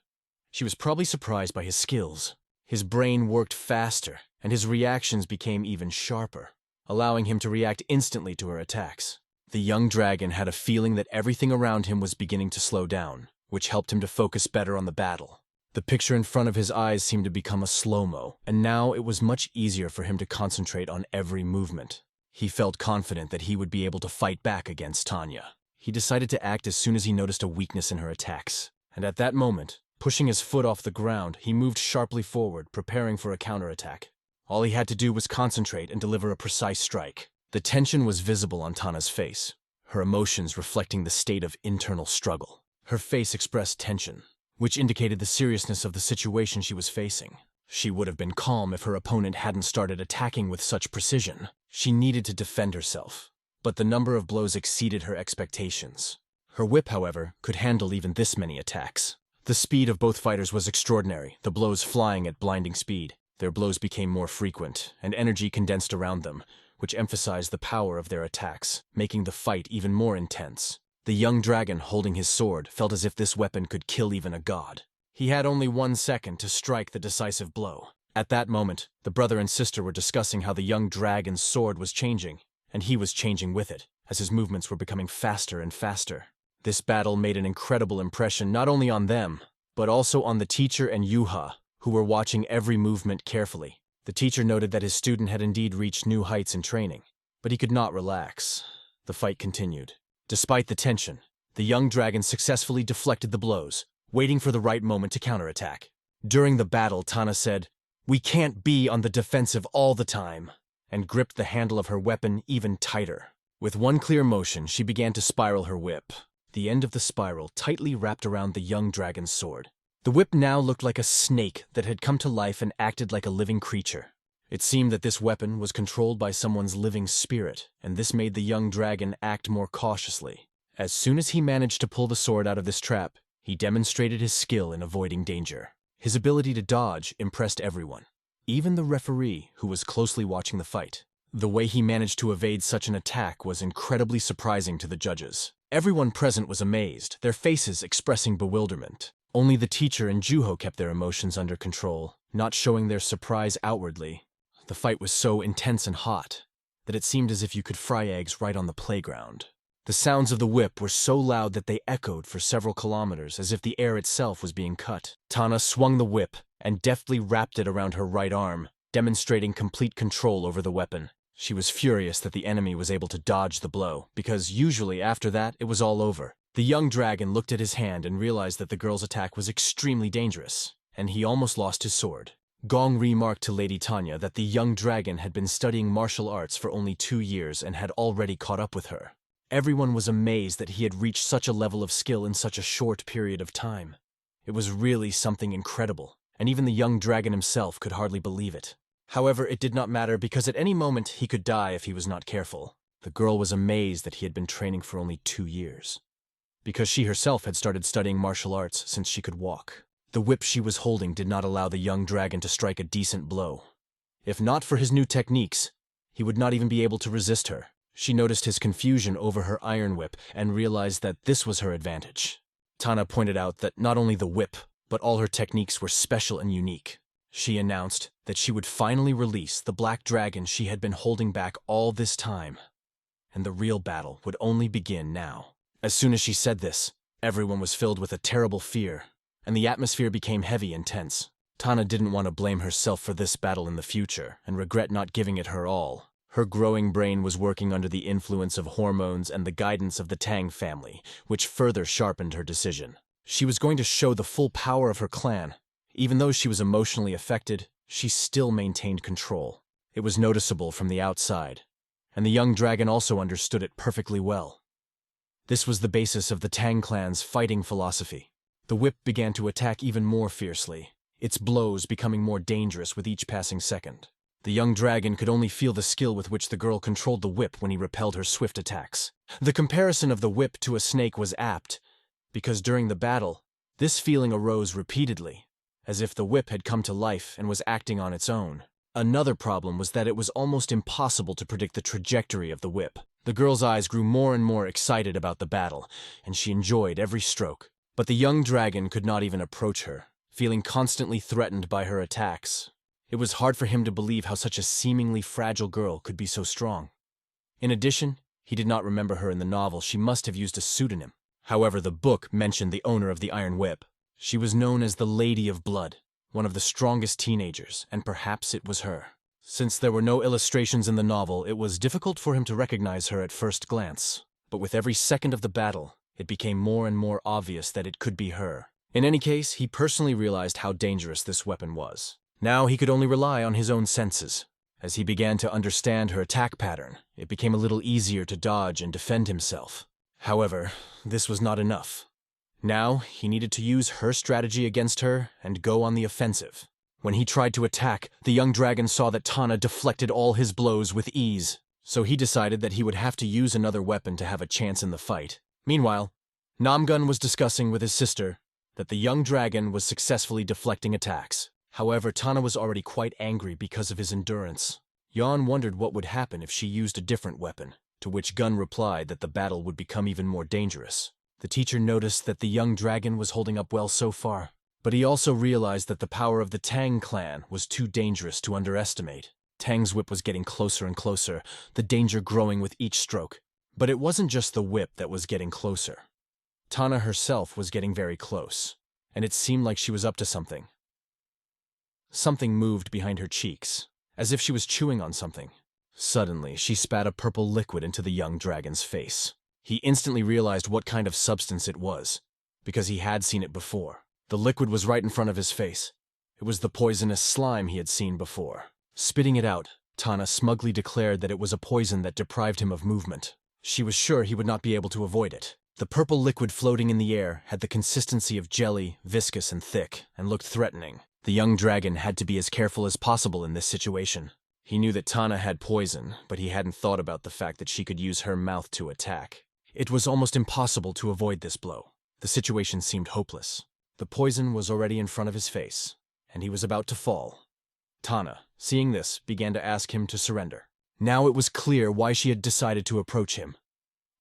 She was probably surprised by his skills. His brain worked faster, and his reactions became even sharper, allowing him to react instantly to her attacks. The young dragon had a feeling that everything around him was beginning to slow down, which helped him to focus better on the battle. The picture in front of his eyes seemed to become a slow-mo, and now it was much easier for him to concentrate on every movement. He felt confident that he would be able to fight back against Tanya. He decided to act as soon as he noticed a weakness in her attacks, and at that moment, pushing his foot off the ground, he moved sharply forward, preparing for a counterattack. All he had to do was concentrate and deliver a precise strike. The tension was visible on Tana's face, her emotions reflecting the state of internal struggle. Her face expressed tension, which indicated the seriousness of the situation she was facing. She would have been calm if her opponent hadn't started attacking with such precision. She needed to defend herself, but the number of blows exceeded her expectations. Her whip, however, could handle even this many attacks. The speed of both fighters was extraordinary, the blows flying at blinding speed. Their blows became more frequent, and energy condensed around them, which emphasized the power of their attacks, making the fight even more intense. The young dragon, holding his sword, felt as if this weapon could kill even a god. He had only 1 second to strike the decisive blow. At that moment, the brother and sister were discussing how the young dragon's sword was changing, and he was changing with it, as his movements were becoming faster and faster. This battle made an incredible impression not only on them, but also on the teacher and Yuha, who were watching every movement carefully. The teacher noted that his student had indeed reached new heights in training, but he could not relax. The fight continued. Despite the tension, the young dragon successfully deflected the blows, waiting for the right moment to counterattack. During the battle, Tana said, "We can't be on the defensive all the time," and gripped the handle of her weapon even tighter. With one clear motion, she began to spiral her whip. The end of the spiral tightly wrapped around the young dragon's sword. The whip now looked like a snake that had come to life and acted like a living creature. It seemed that this weapon was controlled by someone's living spirit, and this made the young dragon act more cautiously. As soon as he managed to pull the sword out of this trap, he demonstrated his skill in avoiding danger. His ability to dodge impressed everyone, even the referee who was closely watching the fight. The way he managed to evade such an attack was incredibly surprising to the judges. Everyone present was amazed, their faces expressing bewilderment. Only the teacher and Juho kept their emotions under control, not showing their surprise outwardly. The fight was so intense and hot that it seemed as if you could fry eggs right on the playground. The sounds of the whip were so loud that they echoed for several kilometers, as if the air itself was being cut. Tana swung the whip and deftly wrapped it around her right arm, demonstrating complete control over the weapon. She was furious that the enemy was able to dodge the blow, because usually after that it was all over. The young dragon looked at his hand and realized that the girl's attack was extremely dangerous, and he almost lost his sword. Gong remarked to Lady Tanya that the young dragon had been studying martial arts for only 2 years and had already caught up with her. Everyone was amazed that he had reached such a level of skill in such a short period of time. It was really something incredible, and even the young dragon himself could hardly believe it. However, it did not matter because at any moment he could die if he was not careful. The girl was amazed that he had been training for only 2 years, because she herself had started studying martial arts since she could walk. The whip she was holding did not allow the young dragon to strike a decent blow. If not for his new techniques, he would not even be able to resist her. She noticed his confusion over her iron whip and realized that this was her advantage. Tana pointed out that not only the whip, but all her techniques were special and unique. She announced that she would finally release the black dragon she had been holding back all this time, and the real battle would only begin now. As soon as she said this, everyone was filled with a terrible fear, and the atmosphere became heavy and tense. Tana didn't want to blame herself for this battle in the future and regret not giving it her all. Her growing brain was working under the influence of hormones and the guidance of the Tang family, which further sharpened her decision. She was going to show the full power of her clan, Even though she was emotionally affected, she still maintained control. It was noticeable from the outside, and the young dragon also understood it perfectly well. This was the basis of the Tang clan's fighting philosophy. The whip began to attack even more fiercely, its blows becoming more dangerous with each passing second. The young dragon could only feel the skill with which the girl controlled the whip when he repelled her swift attacks. The comparison of the whip to a snake was apt, because during the battle, this feeling arose repeatedly, as if the whip had come to life and was acting on its own. Another problem was that it was almost impossible to predict the trajectory of the whip. The girl's eyes grew more and more excited about the battle, and she enjoyed every stroke. But the young dragon could not even approach her, feeling constantly threatened by her attacks. It was hard for him to believe how such a seemingly fragile girl could be so strong. In addition, he did not remember her in the novel. She must have used a pseudonym. However, the book mentioned the owner of the Iron Whip. She was known as the Lady of Blood, one of the strongest teenagers, and perhaps it was her. Since there were no illustrations in the novel, it was difficult for him to recognize her at first glance. But with every second of the battle, it became more and more obvious that it could be her. In any case, he personally realized how dangerous this weapon was. Now he could only rely on his own senses. As he began to understand her attack pattern, it became a little easier to dodge and defend himself. However, this was not enough. Now, he needed to use her strategy against her and go on the offensive. When he tried to attack, the young dragon saw that Tana deflected all his blows with ease, so he decided that he would have to use another weapon to have a chance in the fight. Meanwhile, Namgun was discussing with his sister that the young dragon was successfully deflecting attacks. However, Tana was already quite angry because of his endurance. Yon wondered what would happen if she used a different weapon, to which Gun replied that the battle would become even more dangerous. The teacher noticed that the young dragon was holding up well so far, but he also realized that the power of the Tang clan was too dangerous to underestimate. Tang's whip was getting closer and closer, the danger growing with each stroke. But it wasn't just the whip that was getting closer. Tana herself was getting very close, and it seemed like she was up to something. Something moved behind her cheeks, as if she was chewing on something. Suddenly, she spat a purple liquid into the young dragon's face. He instantly realized what kind of substance it was, because he had seen it before. The liquid was right in front of his face. It was the poisonous slime he had seen before. Spitting it out, Tana smugly declared that it was a poison that deprived him of movement. She was sure he would not be able to avoid it. The purple liquid floating in the air had the consistency of jelly, viscous and thick, and looked threatening. The young dragon had to be as careful as possible in this situation. He knew that Tana had poison, but he hadn't thought about the fact that she could use her mouth to attack. It was almost impossible to avoid this blow. The situation seemed hopeless. The poison was already in front of his face, and he was about to fall. Tana, seeing this, began to ask him to surrender. Now it was clear why she had decided to approach him.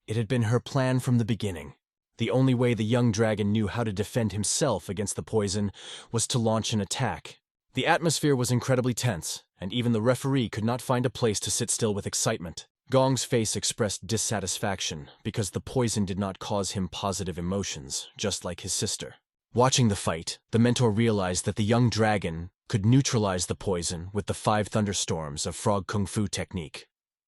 It had been her plan from the beginning. The only way the young dragon knew how to defend himself against the poison was to launch an attack. The atmosphere was incredibly tense, and even the referee could not find a place to sit still with excitement. Gong's face expressed dissatisfaction because the poison did not cause him positive emotions, just like his sister. Watching the fight, the mentor realized that the young dragon could neutralize the poison with the 5 thunderstorms of frog kung fu technique.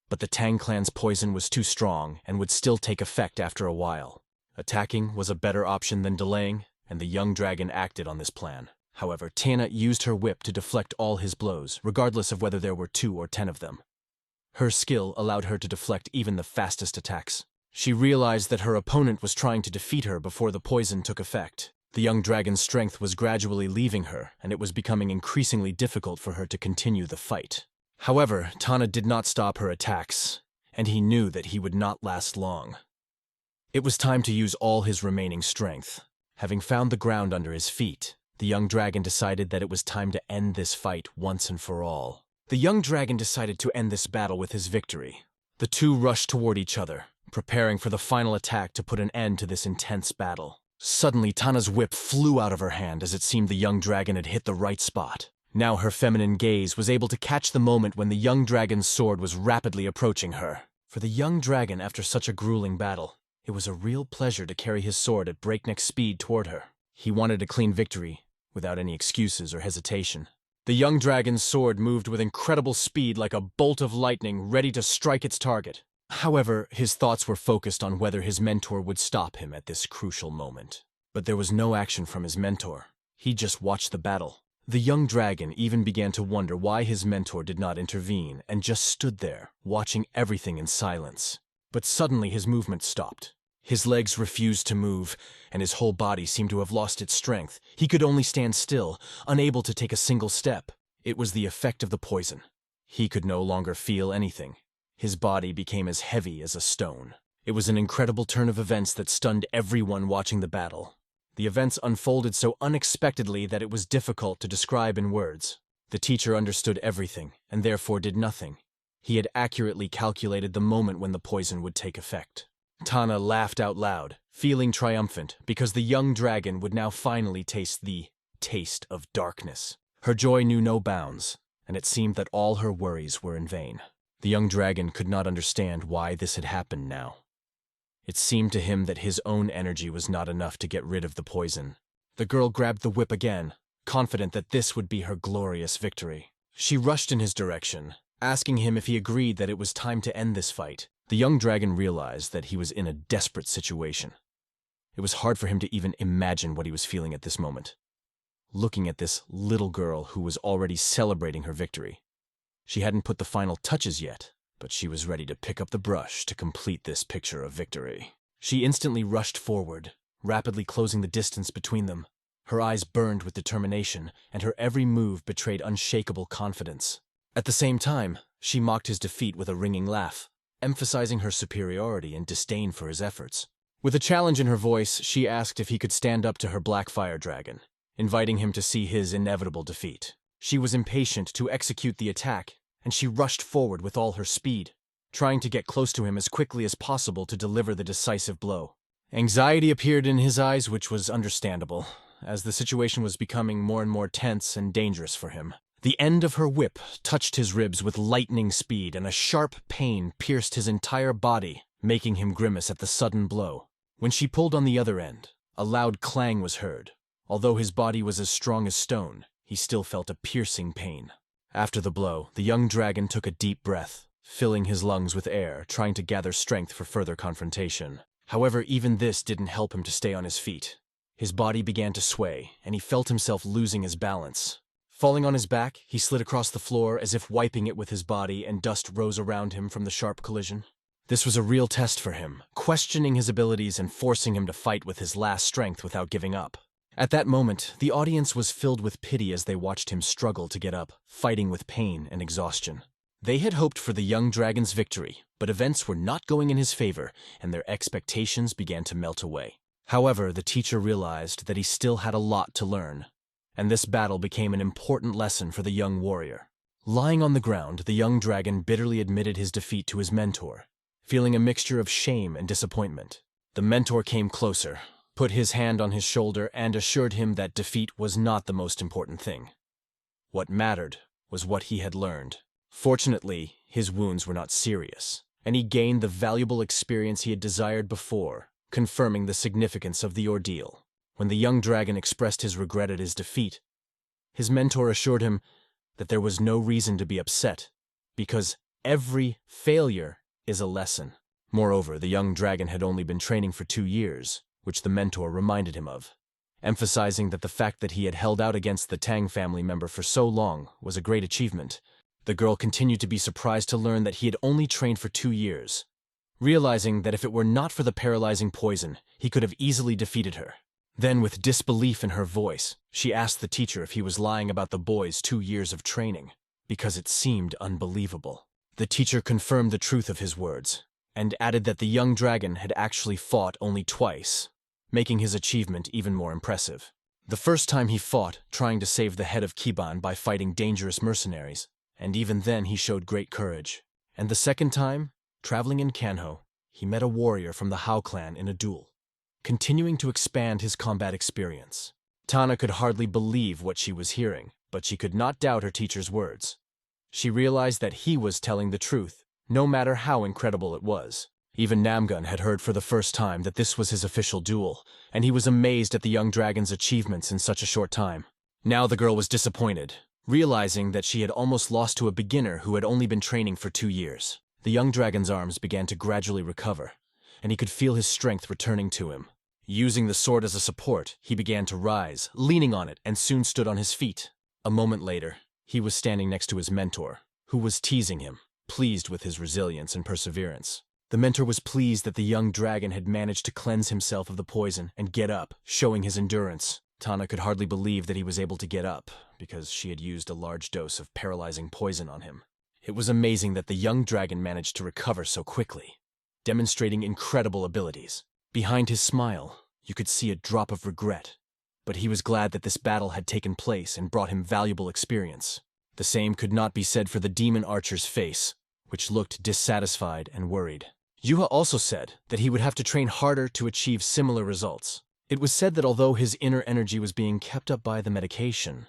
But the Tang clan's poison was too strong and would still take effect after a while. Attacking was a better option than delaying, and the young dragon acted on this plan. However, Tana used her whip to deflect all his blows, regardless of whether there were 2 or 10 of them. Her skill allowed her to deflect even the fastest attacks. She realized that her opponent was trying to defeat her before the poison took effect. The young dragon's strength was gradually leaving her, and it was becoming increasingly difficult for her to continue the fight. However, Tana did not stop her attacks, and he knew that he would not last long. It was time to use all his remaining strength. Having found the ground under his feet, the young dragon decided that it was time to end this fight once and for all. The young dragon decided to end this battle with his victory. The two rushed toward each other, preparing for the final attack to put an end to this intense battle. Suddenly, Tana's whip flew out of her hand as it seemed the young dragon had hit the right spot. Now her feminine gaze was able to catch the moment when the young dragon's sword was rapidly approaching her. For the young dragon, after such a grueling battle, it was a real pleasure to carry his sword at breakneck speed toward her. He wanted a clean victory, without any excuses or hesitation. The young dragon's sword moved with incredible speed like a bolt of lightning ready to strike its target. However, his thoughts were focused on whether his mentor would stop him at this crucial moment. But there was no action from his mentor. He just watched the battle. The young dragon even began to wonder why his mentor did not intervene and just stood there, watching everything in silence. But suddenly his movement stopped. His legs refused to move, and his whole body seemed to have lost its strength. He could only stand still, unable to take a single step. It was the effect of the poison. He could no longer feel anything. His body became as heavy as a stone. It was an incredible turn of events that stunned everyone watching the battle. The events unfolded so unexpectedly that it was difficult to describe in words. The teacher understood everything, and therefore did nothing. He had accurately calculated the moment when the poison would take effect. Tana laughed out loud, feeling triumphant, because the young dragon would now finally taste the taste of darkness. Her joy knew no bounds, and it seemed that all her worries were in vain. The young dragon could not understand why this had happened now. It seemed to him that his own energy was not enough to get rid of the poison. The girl grabbed the whip again, confident that this would be her glorious victory. She rushed in his direction, asking him if he agreed that it was time to end this fight. The young dragon realized that he was in a desperate situation. It was hard for him to even imagine what he was feeling at this moment. Looking at this little girl who was already celebrating her victory. She hadn't put the final touches yet, but she was ready to pick up the brush to complete this picture of victory. She instantly rushed forward, rapidly closing the distance between them. Her eyes burned with determination, and her every move betrayed unshakable confidence. At the same time, she mocked his defeat with a ringing laugh, emphasizing her superiority and disdain for his efforts. With a challenge in her voice, she asked if he could stand up to her black fire dragon, inviting him to see his inevitable defeat. She was impatient to execute the attack, and she rushed forward with all her speed, trying to get close to him as quickly as possible to deliver the decisive blow. Anxiety appeared in his eyes, which was understandable, as the situation was becoming more and more tense and dangerous for him. The end of her whip touched his ribs with lightning speed, and a sharp pain pierced his entire body, making him grimace at the sudden blow. When she pulled on the other end, a loud clang was heard. Although his body was as strong as stone, he still felt a piercing pain. After the blow, the young dragon took a deep breath, filling his lungs with air, trying to gather strength for further confrontation. However, even this didn't help him to stay on his feet. His body began to sway, and he felt himself losing his balance. Falling on his back, he slid across the floor as if wiping it with his body, and dust rose around him from the sharp collision. This was a real test for him, questioning his abilities and forcing him to fight with his last strength without giving up. At that moment, the audience was filled with pity as they watched him struggle to get up, fighting with pain and exhaustion. They had hoped for the young dragon's victory, but events were not going in his favor, and their expectations began to melt away. However, the teacher realized that he still had a lot to learn, and this battle became an important lesson for the young warrior. Lying on the ground, the young dragon bitterly admitted his defeat to his mentor, feeling a mixture of shame and disappointment. The mentor came closer, put his hand on his shoulder, and assured him that defeat was not the most important thing. What mattered was what he had learned. Fortunately, his wounds were not serious, and he gained the valuable experience he had desired before, confirming the significance of the ordeal. When the young dragon expressed his regret at his defeat, his mentor assured him that there was no reason to be upset, because every failure is a lesson. Moreover, the young dragon had only been training for 2 years, which the mentor reminded him of, emphasizing that the fact that he had held out against the Tang family member for so long was a great achievement. The girl continued to be surprised to learn that he had only trained for 2 years, realizing that if it were not for the paralyzing poison, he could have easily defeated her. Then, with disbelief in her voice, she asked the teacher if he was lying about the boy's 2 years of training, because it seemed unbelievable. The teacher confirmed the truth of his words, and added that the young dragon had actually fought only twice, making his achievement even more impressive. The first time he fought, trying to save the head of Kiban by fighting dangerous mercenaries, and even then he showed great courage. And the second time, traveling in Kanho, he met a warrior from the Hao clan in a duel, continuing to expand his combat experience. Tana could hardly believe what she was hearing, but she could not doubt her teacher's words. She realized that he was telling the truth, no matter how incredible it was. Even Namgun had heard for the first time that this was his official duel, and he was amazed at the young dragon's achievements in such a short time. Now the girl was disappointed, realizing that she had almost lost to a beginner who had only been training for 2 years. The young dragon's arms began to gradually recover, and he could feel his strength returning to him. Using the sword as a support, he began to rise, leaning on it, and soon stood on his feet. A moment later, he was standing next to his mentor, who was teasing him, pleased with his resilience and perseverance. The mentor was pleased that the young dragon had managed to cleanse himself of the poison and get up, showing his endurance. Tana could hardly believe that he was able to get up, because she had used a large dose of paralyzing poison on him. It was amazing that the young dragon managed to recover so quickly, demonstrating incredible abilities. Behind his smile, you could see a drop of regret, but he was glad that this battle had taken place and brought him valuable experience. The same could not be said for the demon archer's face, which looked dissatisfied and worried. Yuha also said that he would have to train harder to achieve similar results. It was said that although his inner energy was being kept up by the medication,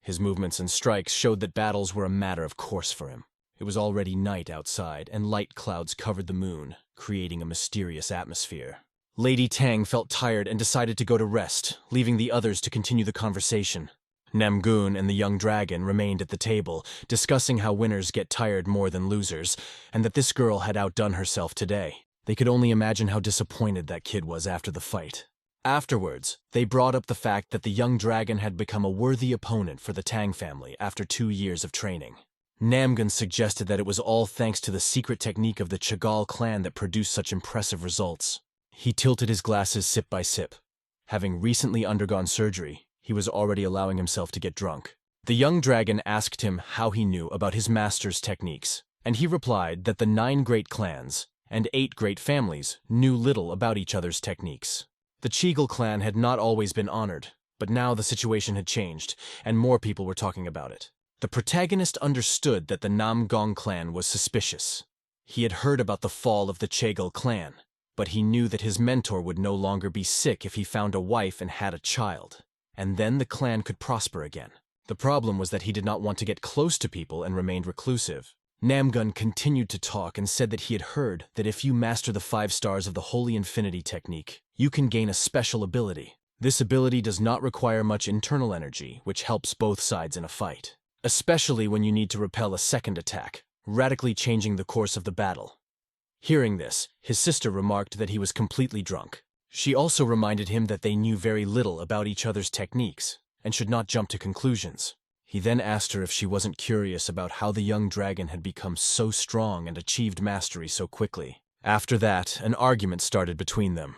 his movements and strikes showed that battles were a matter of course for him. It was already night outside, and light clouds covered the moon, creating a mysterious atmosphere. Lady Tang felt tired and decided to go to rest, leaving the others to continue the conversation. Namgun and the young dragon remained at the table, discussing how winners get tired more than losers, and that this girl had outdone herself today. They could only imagine how disappointed that kid was after the fight. Afterwards, they brought up the fact that the young dragon had become a worthy opponent for the Tang family after 2 years of training. Namgun suggested that it was all thanks to the secret technique of the Chagall clan that produced such impressive results. He tilted his glasses sip by sip. Having recently undergone surgery, he was already allowing himself to get drunk. The young dragon asked him how he knew about his master's techniques, and he replied that the 9 great clans and 8 great families knew little about each other's techniques. The Cheagle clan had not always been honored, but now the situation had changed, and more people were talking about it. The protagonist understood that the Namgong clan was suspicious. He had heard about the fall of the Cheagle clan, but he knew that his mentor would no longer be sick if he found a wife and had a child, and then the clan could prosper again. The problem was that he did not want to get close to people and remained reclusive. Namgun continued to talk and said that he had heard that if you master the 5 stars of the Holy Infinity technique, you can gain a special ability. This ability does not require much internal energy, which helps both sides in a fight, especially when you need to repel a second attack, radically changing the course of the battle. Hearing this, his sister remarked that he was completely drunk. She also reminded him that they knew very little about each other's techniques and should not jump to conclusions. He then asked her if she wasn't curious about how the young dragon had become so strong and achieved mastery so quickly. After that, an argument started between them.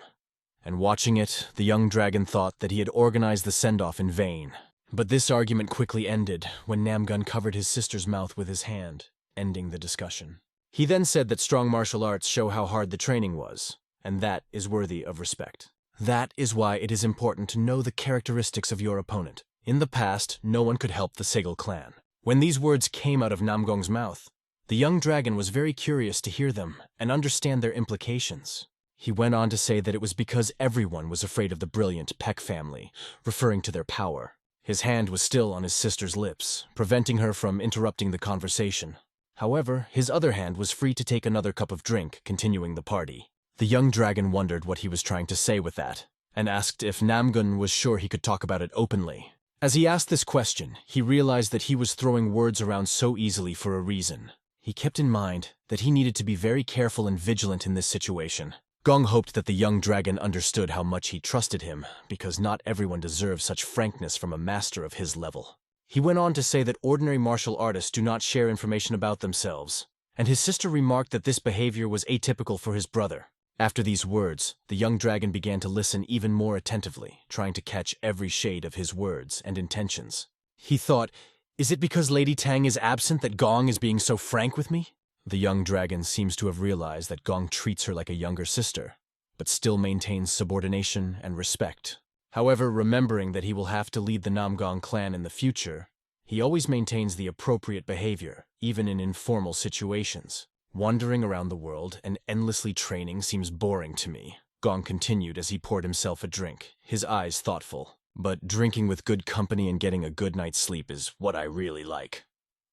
And watching it, the young dragon thought that he had organized the send-off in vain. But this argument quickly ended when Namgun covered his sister's mouth with his hand, ending the discussion. He then said that strong martial arts show how hard the training was, and that is worthy of respect. That is why it is important to know the characteristics of your opponent. In the past, no one could help the Cheagle clan. When these words came out of Namgong's mouth, the young dragon was very curious to hear them and understand their implications. He went on to say that it was because everyone was afraid of the brilliant Peck family, referring to their power. His hand was still on his sister's lips, preventing her from interrupting the conversation. However, his other hand was free to take another cup of drink, continuing the party. The young dragon wondered what he was trying to say with that, and asked if Namgun was sure he could talk about it openly. As he asked this question, he realized that he was throwing words around so easily for a reason. He kept in mind that he needed to be very careful and vigilant in this situation. Gong hoped that the young dragon understood how much he trusted him, because not everyone deserves such frankness from a master of his level. He went on to say that ordinary martial artists do not share information about themselves, and his sister remarked that this behavior was atypical for his brother. After these words, the young dragon began to listen even more attentively, trying to catch every shade of his words and intentions. He thought, is it because Lady Tang is absent that Gong is being so frank with me? The young dragon seems to have realized that Gong treats her like a younger sister, but still maintains subordination and respect. However, remembering that he will have to lead the Namgong clan in the future, he always maintains the appropriate behavior, even in informal situations. Wandering around the world and endlessly training seems boring to me, Gong continued as he poured himself a drink, his eyes thoughtful. But drinking with good company and getting a good night's sleep is what I really like,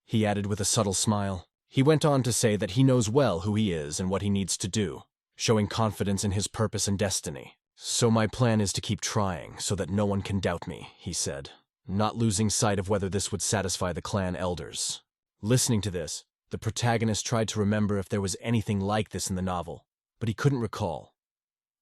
he added with a subtle smile. He went on to say that he knows well who he is and what he needs to do, showing confidence in his purpose and destiny. So my plan is to keep trying so that no one can doubt me, he said, not losing sight of whether this would satisfy the clan elders. Listening to this, the protagonist tried to remember if there was anything like this in the novel, but he couldn't recall.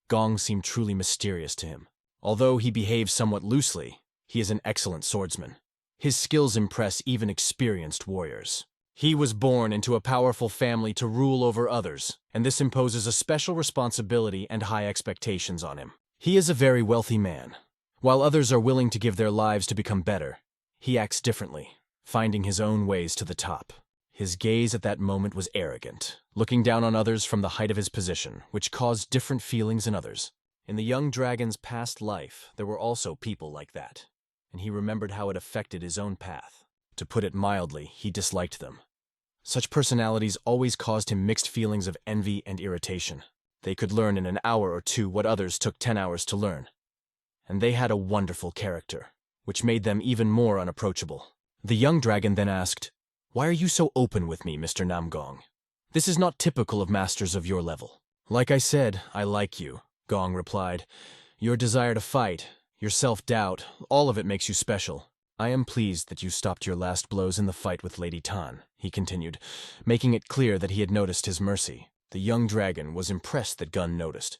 Gong seemed truly mysterious to him. Although he behaves somewhat loosely, he is an excellent swordsman. His skills impress even experienced warriors. He was born into a powerful family to rule over others, and this imposes a special responsibility and high expectations on him. He is a very wealthy man. While others are willing to give their lives to become better, he acts differently, finding his own ways to the top. His gaze at that moment was arrogant, looking down on others from the height of his position, which caused different feelings in others. In the young dragon's past life, there were also people like that, and he remembered how it affected his own path. To put it mildly, he disliked them. Such personalities always caused him mixed feelings of envy and irritation. They could learn in an hour or two what others took 10 hours to learn. And they had a wonderful character, which made them even more unapproachable. The young dragon then asked, "Why are you so open with me, Mr. Namgong? This is not typical of masters of your level." "Like I said, I like you," Gong replied. "Your desire to fight, your self-doubt, all of it makes you special. I am pleased that you stopped your last blows in the fight with Lady Tan," he continued, making it clear that he had noticed his mercy. The young dragon was impressed that Gun noticed.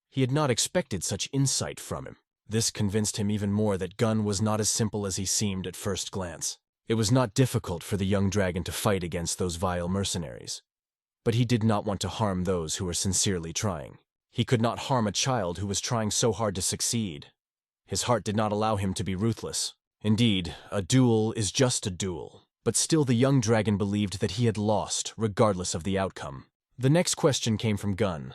He had not expected such insight from him. This convinced him even more that Gun was not as simple as he seemed at first glance. It was not difficult for the young dragon to fight against those vile mercenaries. But he did not want to harm those who were sincerely trying. He could not harm a child who was trying so hard to succeed. His heart did not allow him to be ruthless. Indeed, a duel is just a duel. But still the young dragon believed that he had lost, regardless of the outcome. The next question came from Gun.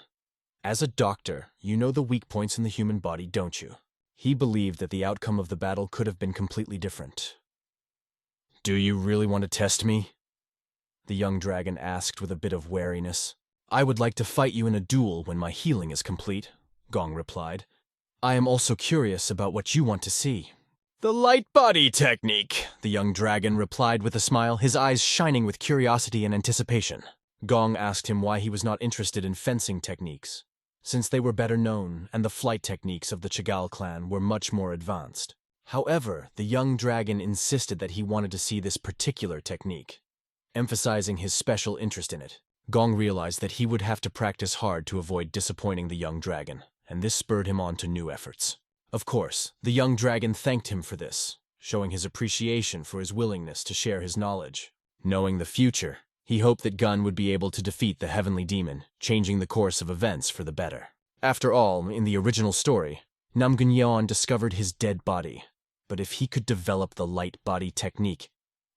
"As a doctor, you know the weak points in the human body, don't you?" He believed that the outcome of the battle could have been completely different. "Do you really want to test me?" the young dragon asked with a bit of wariness. "I would like to fight you in a duel when my healing is complete," Gong replied. "I am also curious about what you want to see." "The light body technique," the young dragon replied with a smile, his eyes shining with curiosity and anticipation. Gong asked him why he was not interested in fencing techniques, since they were better known and the flight techniques of the Chagall clan were much more advanced. However, the young dragon insisted that he wanted to see this particular technique, emphasizing his special interest in it. Gong realized that he would have to practice hard to avoid disappointing the young dragon, and this spurred him on to new efforts. Of course, the young dragon thanked him for this, showing his appreciation for his willingness to share his knowledge. Knowing the future, he hoped that Gun would be able to defeat the heavenly demon, changing the course of events for the better. After all, in the original story, Namgunyeon discovered his dead body, but if he could develop the light body technique,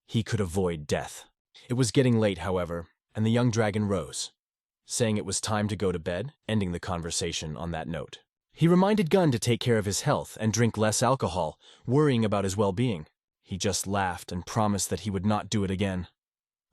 he could avoid death. It was getting late, however, and the young dragon rose, saying it was time to go to bed, ending the conversation on that note. He reminded Gun to take care of his health and drink less alcohol, worrying about his well-being. He just laughed and promised that he would not do it again.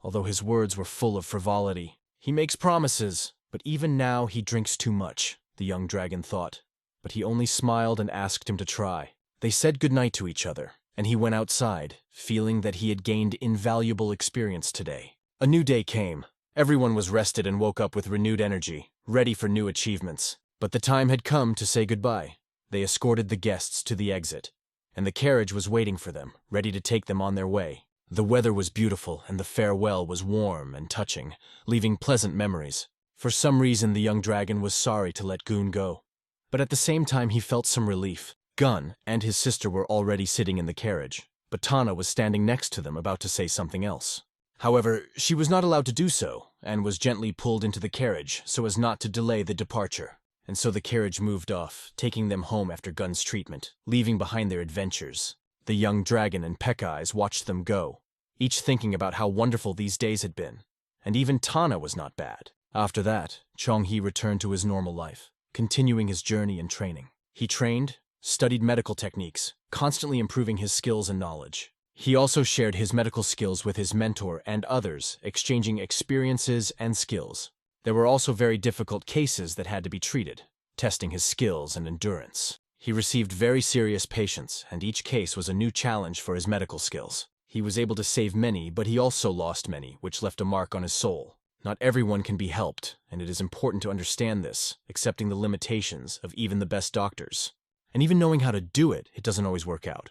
Although his words were full of frivolity, he makes promises, but even now he drinks too much, the young dragon thought. But he only smiled and asked him to try. They said goodnight to each other, and he went outside, feeling that he had gained invaluable experience today. A new day came. Everyone was rested and woke up with renewed energy, ready for new achievements. But the time had come to say goodbye. They escorted the guests to the exit, and the carriage was waiting for them, ready to take them on their way. The weather was beautiful, and the farewell was warm and touching, leaving pleasant memories. For some reason, the young dragon was sorry to let Goon go. But at the same time, he felt some relief. Gun and his sister were already sitting in the carriage, but Tana was standing next to them about to say something else. However, she was not allowed to do so, and was gently pulled into the carriage so as not to delay the departure. And so the carriage moved off, taking them home after Gun's treatment, leaving behind their adventures. The young dragon and Peck Eyes watched them go, each thinking about how wonderful these days had been. And even Tana was not bad. After that, Chong-hee returned to his normal life, continuing his journey and training. He trained, studied medical techniques, constantly improving his skills and knowledge. He also shared his medical skills with his mentor and others, exchanging experiences and skills. There were also very difficult cases that had to be treated, testing his skills and endurance. He received very serious patients, and each case was a new challenge for his medical skills. He was able to save many, but he also lost many, which left a mark on his soul. Not everyone can be helped, and it is important to understand this, accepting the limitations of even the best doctors. And even knowing how to do it, it doesn't always work out.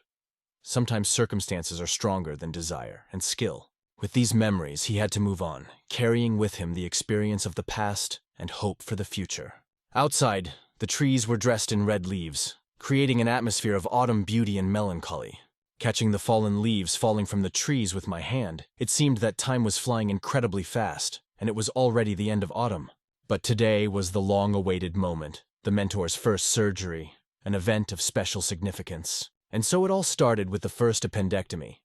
Sometimes circumstances are stronger than desire and skill. With these memories, he had to move on, carrying with him the experience of the past and hope for the future. Outside, The trees were dressed in red leaves, creating an atmosphere of autumn beauty and melancholy. Catching the fallen leaves falling from the trees with my hand, it seemed that time was flying incredibly fast, and it was already the end of autumn. But today was the long-awaited moment, the mentor's first surgery, an event of special significance. And so it all started with the first appendectomy,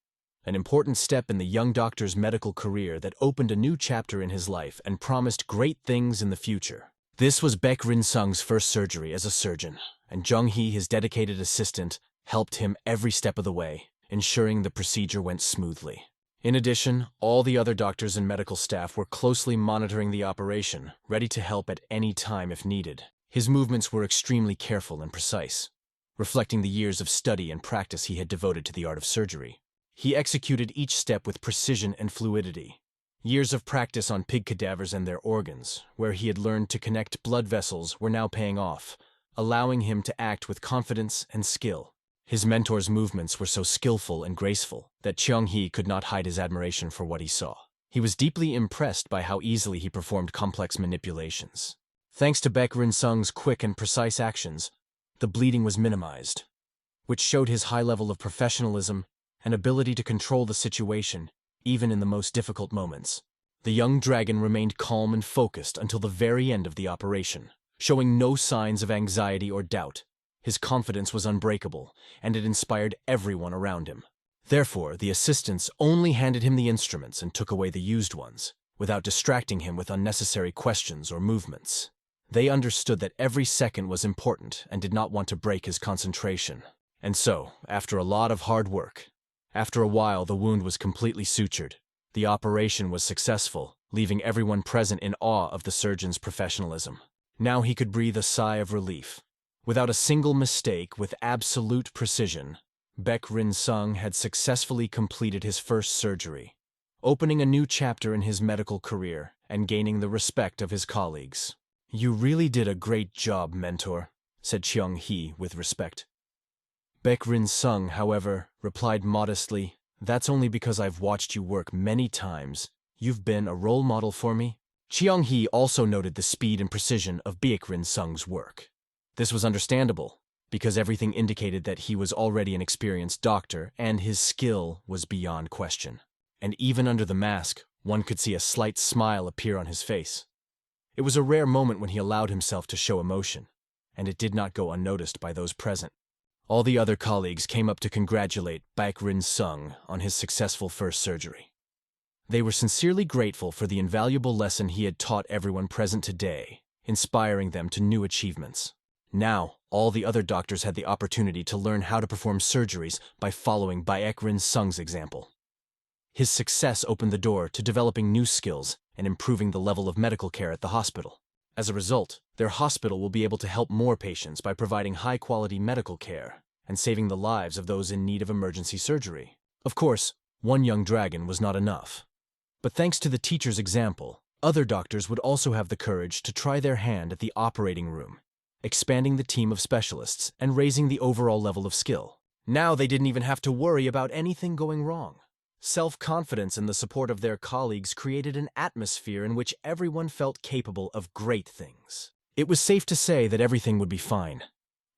an important step in the young doctor's medical career that opened a new chapter in his life and promised great things in the future. This was Baek Rin-sung's first surgery as a surgeon, and Jung-hee, his dedicated assistant, helped him every step of the way, ensuring the procedure went smoothly. In addition, all the other doctors and medical staff were closely monitoring the operation, ready to help at any time if needed. His movements were extremely careful and precise, reflecting the years of study and practice he had devoted to the art of surgery. He executed each step with precision and fluidity. Years of practice on pig cadavers and their organs, where he had learned to connect blood vessels, were now paying off, allowing him to act with confidence and skill. His mentor's movements were so skillful and graceful that Cheong-hee could not hide his admiration for what he saw. He was deeply impressed by how easily he performed complex manipulations. Thanks to Baek Rin-sung's quick and precise actions, the bleeding was minimized, which showed his high level of professionalism and ability to control the situation, even in the most difficult moments. The young dragon remained calm and focused until the very end of the operation, showing no signs of anxiety or doubt. His confidence was unbreakable, and it inspired everyone around him. Therefore, the assistants only handed him the instruments and took away the used ones, without distracting him with unnecessary questions or movements. They understood that every second was important and did not want to break his concentration. And so, after a lot of hard work, after a while the wound was completely sutured. The operation was successful, leaving everyone present in awe of the surgeon's professionalism. Now he could breathe a sigh of relief. Without a single mistake, with absolute precision, Baek Rin-sung had successfully completed his first surgery, opening a new chapter in his medical career and gaining the respect of his colleagues. "You really did a great job, mentor," said Cheong-hee with respect. Baek Rin-sung, however, replied modestly, "That's only because I've watched you work many times. You've been a role model for me." Cheong-hee also noted the speed and precision of Baek Rin-sung's work. This was understandable, because everything indicated that he was already an experienced doctor and his skill was beyond question. And even under the mask, one could see a slight smile appear on his face. It was a rare moment when he allowed himself to show emotion, and it did not go unnoticed by those present. All the other colleagues came up to congratulate Baek Rin-sung on his successful first surgery. They were sincerely grateful for the invaluable lesson he had taught everyone present today, inspiring them to new achievements. Now, all the other doctors had the opportunity to learn how to perform surgeries by following Baek Rin-sung's example. His success opened the door to developing new skills and improving the level of medical care at the hospital. As a result, their hospital will be able to help more patients by providing high-quality medical care and saving the lives of those in need of emergency surgery. Of course, one young dragon was not enough. But thanks to the teacher's example, other doctors would also have the courage to try their hand at the operating room, expanding the team of specialists and raising the overall level of skill. Now they didn't even have to worry about anything going wrong. Self-confidence and the support of their colleagues created an atmosphere in which everyone felt capable of great things. It was safe to say that everything would be fine.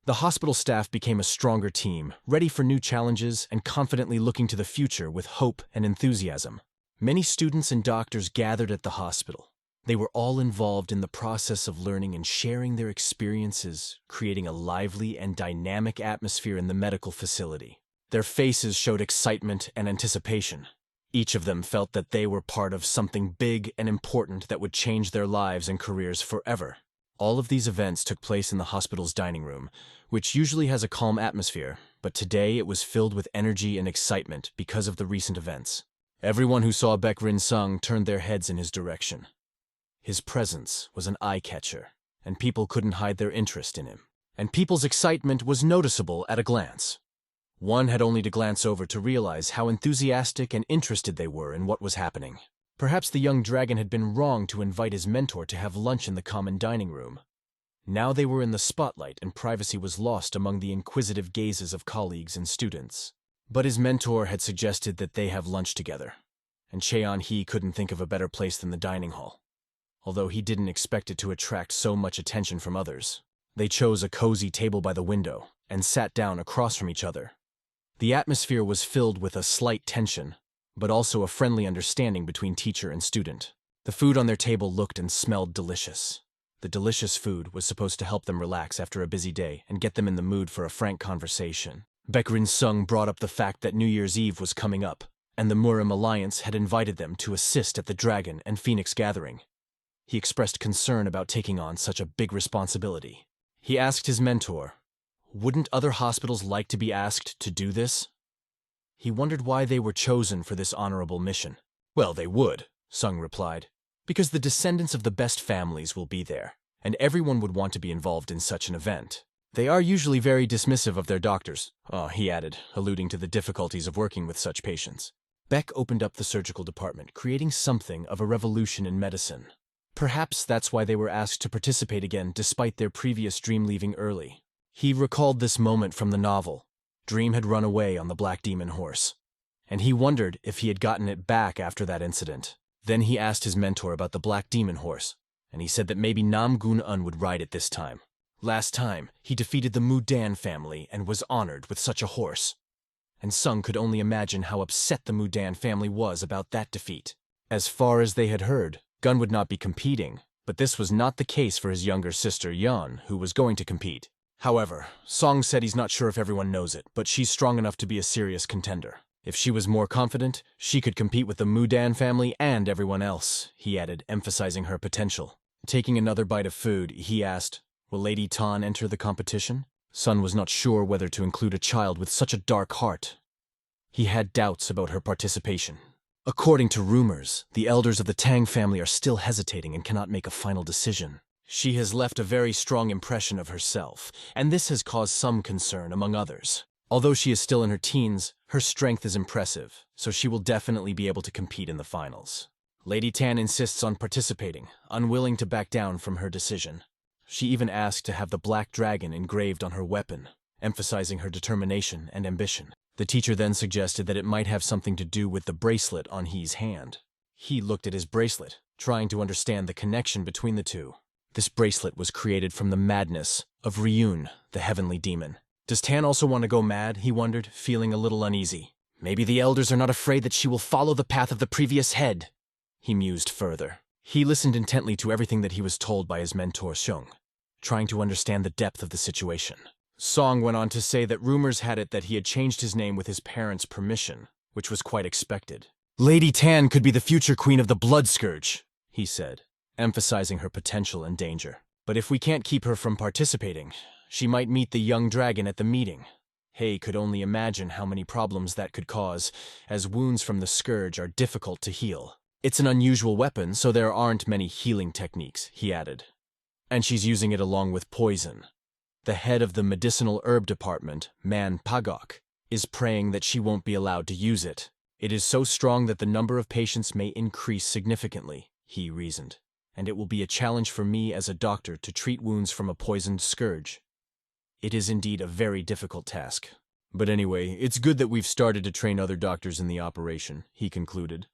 The hospital staff became a stronger team, ready for new challenges and confidently looking to the future with hope and enthusiasm. Many students and doctors gathered at the hospital. They were all involved in the process of learning and sharing their experiences, creating a lively and dynamic atmosphere in the medical facility. Their faces showed excitement and anticipation. Each of them felt that they were part of something big and important that would change their lives and careers forever. All of these events took place in the hospital's dining room, which usually has a calm atmosphere, but today it was filled with energy and excitement because of the recent events. Everyone who saw Baek Rin-sung turned their heads in his direction. His presence was an eye-catcher, and people couldn't hide their interest in him. And people's excitement was noticeable at a glance. One had only to glance over to realize how enthusiastic and interested they were in what was happening. Perhaps the young dragon had been wrong to invite his mentor to have lunch in the common dining room. Now they were in the spotlight and privacy was lost among the inquisitive gazes of colleagues and students. But his mentor had suggested that they have lunch together, and Cheon-hee couldn't think of a better place than the dining hall, although he didn't expect it to attract so much attention from others. They chose a cozy table by the window and sat down across from each other. The atmosphere was filled with a slight tension, but also a friendly understanding between teacher and student. The food on their table looked and smelled delicious. The delicious food was supposed to help them relax after a busy day and get them in the mood for a frank conversation. Baek Rin-sung brought up the fact that New Year's Eve was coming up, and the Murim Alliance had invited them to assist at the Dragon and Phoenix gathering. He expressed concern about taking on such a big responsibility. He asked his mentor, wouldn't other hospitals like to be asked to do this? He wondered why they were chosen for this honorable mission. Well, they would, Sung replied, because the descendants of the best families will be there, and everyone would want to be involved in such an event. They are usually very dismissive of their doctors, he added, alluding to the difficulties of working with such patients. Beck opened up the surgical department, creating something of a revolution in medicine. Perhaps that's why they were asked to participate again despite their previous dream leaving early. He recalled this moment from the novel. Dream had run away on the Black Demon horse, and he wondered if he had gotten it back after that incident. Then he asked his mentor about the Black Demon horse, and he said that maybe Nam Gun-un would ride it this time. Last time, he defeated the Mudan family and was honored with such a horse. And Sung could only imagine how upset the Mudan family was about that defeat. As far as they had heard, Gun would not be competing, but this was not the case for his younger sister Yeon, who was going to compete. However, Song said he's not sure if everyone knows it, but she's strong enough to be a serious contender. If she was more confident, she could compete with the Mudan family and everyone else, he added, emphasizing her potential. Taking another bite of food, he asked, will Lady Tan enter the competition? Sun was not sure whether to include a child with such a dark heart. He had doubts about her participation. According to rumors, the elders of the Tang family are still hesitating and cannot make a final decision. She has left a very strong impression of herself, and this has caused some concern among others. Although she is still in her teens, her strength is impressive, so she will definitely be able to compete in the finals. Lady Tan insists on participating, unwilling to back down from her decision. She even asked to have the Black Dragon engraved on her weapon, emphasizing her determination and ambition. The teacher then suggested that it might have something to do with the bracelet on He's hand. He looked at his bracelet, trying to understand the connection between the two. This bracelet was created from the madness of Ryun, the heavenly demon. Does Tan also want to go mad, he wondered, feeling a little uneasy. Maybe the elders are not afraid that she will follow the path of the previous head, he mused further. He listened intently to everything that he was told by his mentor Seung, trying to understand the depth of the situation. Song went on to say that rumors had it that he had changed his name with his parents' permission, which was quite expected. Lady Tan could be the future queen of the Blood Scourge, he said, emphasizing her potential and danger. But if we can't keep her from participating, she might meet the young dragon at the meeting. Hei could only imagine how many problems that could cause, as wounds from the scourge are difficult to heal. It's an unusual weapon, so there aren't many healing techniques, he added. And she's using it along with poison. The head of the medicinal herb department, Man Pagok, is praying that she won't be allowed to use it. It is so strong that the number of patients may increase significantly, he reasoned, and it will be a challenge for me as a doctor to treat wounds from a poisoned scourge. It is indeed a very difficult task. But anyway, it's good that we've started to train other doctors in the operation, he concluded.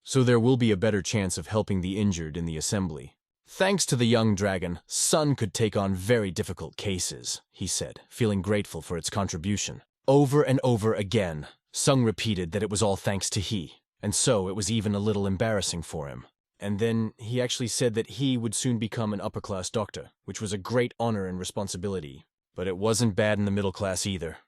So there will be a better chance of helping the injured in the assembly. Thanks to the young dragon, Sun could take on very difficult cases, he said, feeling grateful for its contribution. Over and over again, Sung repeated that it was all thanks to he, and so it was even a little embarrassing for him. And then he actually said that he would soon become an upper-class doctor, which was a great honor and responsibility. But it wasn't bad in the middle class either.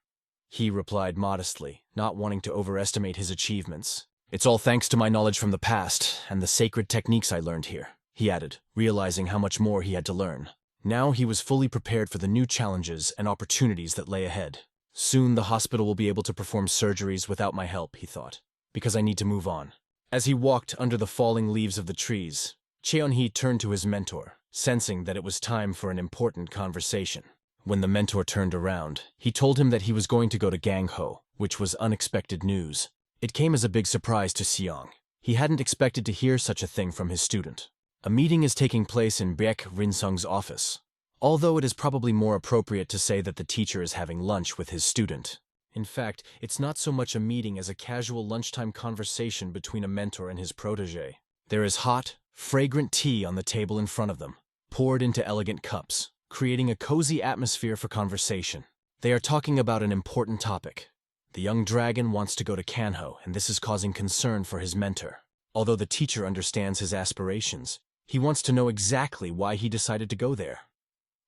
He replied modestly, not wanting to overestimate his achievements. It's all thanks to my knowledge from the past and the sacred techniques I learned here, he added, realizing how much more he had to learn. Now he was fully prepared for the new challenges and opportunities that lay ahead. Soon the hospital will be able to perform surgeries without my help, he thought, because I need to move on. As he walked under the falling leaves of the trees, Cheon-hee turned to his mentor, sensing that it was time for an important conversation. When the mentor turned around, he told him that he was going to go to Gangho, which was unexpected news. It came as a big surprise to Seong. He hadn't expected to hear such a thing from his student. A meeting is taking place in Baek Rin-sung's office, although it is probably more appropriate to say that the teacher is having lunch with his student. In fact, it's not so much a meeting as a casual lunchtime conversation between a mentor and his protege. There is hot, fragrant tea on the table in front of them, poured into elegant cups. creating a cozy atmosphere for conversation. They are talking about an important topic. The young dragon wants to go to Kanho, and this is causing concern for his mentor. Although the teacher understands his aspirations, he wants to know exactly why he decided to go there.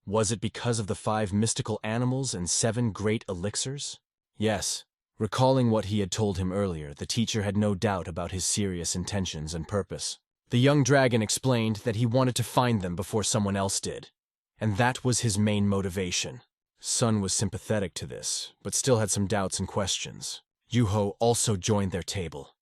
Was it because of the 5 mystical animals and 7 great elixirs? Yes. Recalling what he had told him earlier, the teacher had no doubt about his serious intentions and purpose. The young dragon explained that he wanted to find them before someone else did, and that was his main motivation. Sun was sympathetic to this, but still had some doubts and questions. Yuho also joined their table,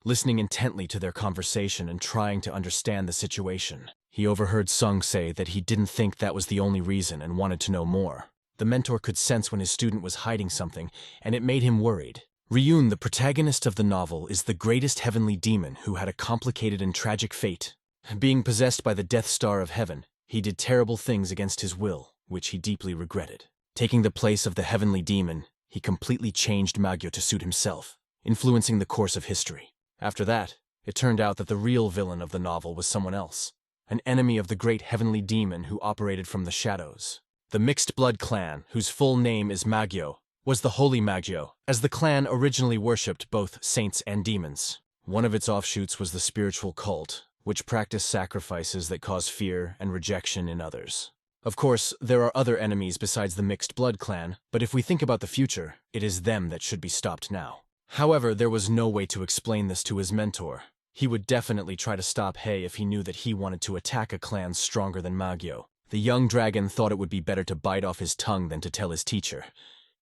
listening intently to their conversation and trying to understand the situation. He overheard Sung say that he didn't think that was the only reason and wanted to know more. The mentor could sense when his student was hiding something, and it made him worried. Ryun, the protagonist of the novel, is the greatest heavenly demon who had a complicated and tragic fate. Being possessed by the Death Star of Heaven, he did terrible things against his will, which he deeply regretted. Taking the place of the heavenly demon, he completely changed Magyo to suit himself, influencing the course of history. After that, it turned out that the real villain of the novel was someone else, an enemy of the great heavenly demon who operated from the shadows. The Mixed Blood clan, whose full name is Magyo, was the Holy Magyo, as the clan originally worshipped both saints and demons. One of its offshoots was the spiritual cult, which practiced sacrifices that cause fear and rejection in others. Of course, there are other enemies besides the Mixed Blood clan, but if we think about the future, it is them that should be stopped now. However, there was no way to explain this to his mentor. He would definitely try to stop Hei if he knew that he wanted to attack a clan stronger than Magyo. The young dragon thought it would be better to bite off his tongue than to tell his teacher.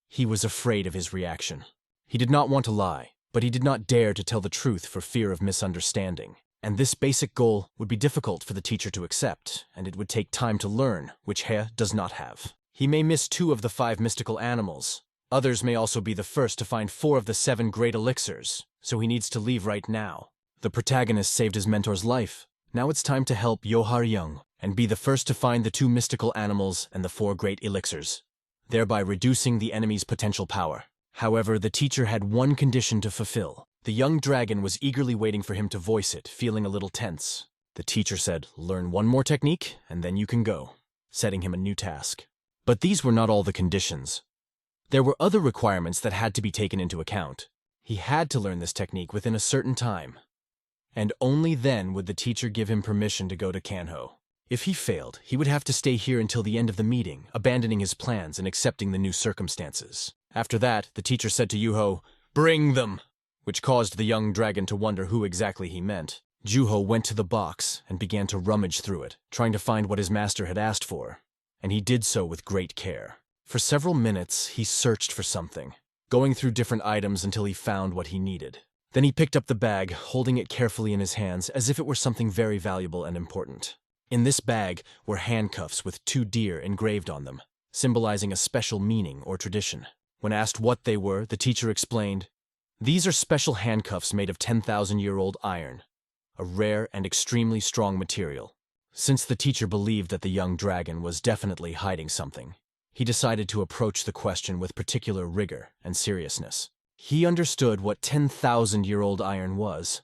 He was afraid of his reaction. He did not want to lie, but he did not dare to tell the truth for fear of misunderstanding. And this basic goal would be difficult for the teacher to accept, and it would take time to learn, which Hei does not have. He may miss 2 of the 5 mystical animals. Others may also be the first to find 4 of the 7 great elixirs, so he needs to leave right now. The protagonist saved his mentor's life. Now it's time to help Yohar Young and be the first to find the 2 mystical animals and the 4 great elixirs, thereby reducing the enemy's potential power. However, the teacher had one condition to fulfill. The young dragon was eagerly waiting for him to voice it, feeling a little tense. The teacher said, "Learn 1 more technique, and then you can go," setting him a new task. But these were not all the conditions. There were other requirements that had to be taken into account. He had to learn this technique within a certain time, and only then would the teacher give him permission to go to Kanho. If he failed, he would have to stay here until the end of the meeting, abandoning his plans and accepting the new circumstances. After that, the teacher said to Yuho, "Bring them," which caused the young dragon to wonder who exactly he meant. Juho went to the box and began to rummage through it, trying to find what his master had asked for, and he did so with great care. For several minutes, he searched for something, going through different items until he found what he needed. Then he picked up the bag, holding it carefully in his hands as if it were something very valuable and important. In this bag were handcuffs with 2 deer engraved on them, symbolizing a special meaning or tradition. When asked what they were, the teacher explained, "These are special handcuffs made of 10,000-year-old iron, a rare and extremely strong material." Since the teacher believed that the young dragon was definitely hiding something, he decided to approach the question with particular rigor and seriousness. He understood what 10,000-year-old iron was.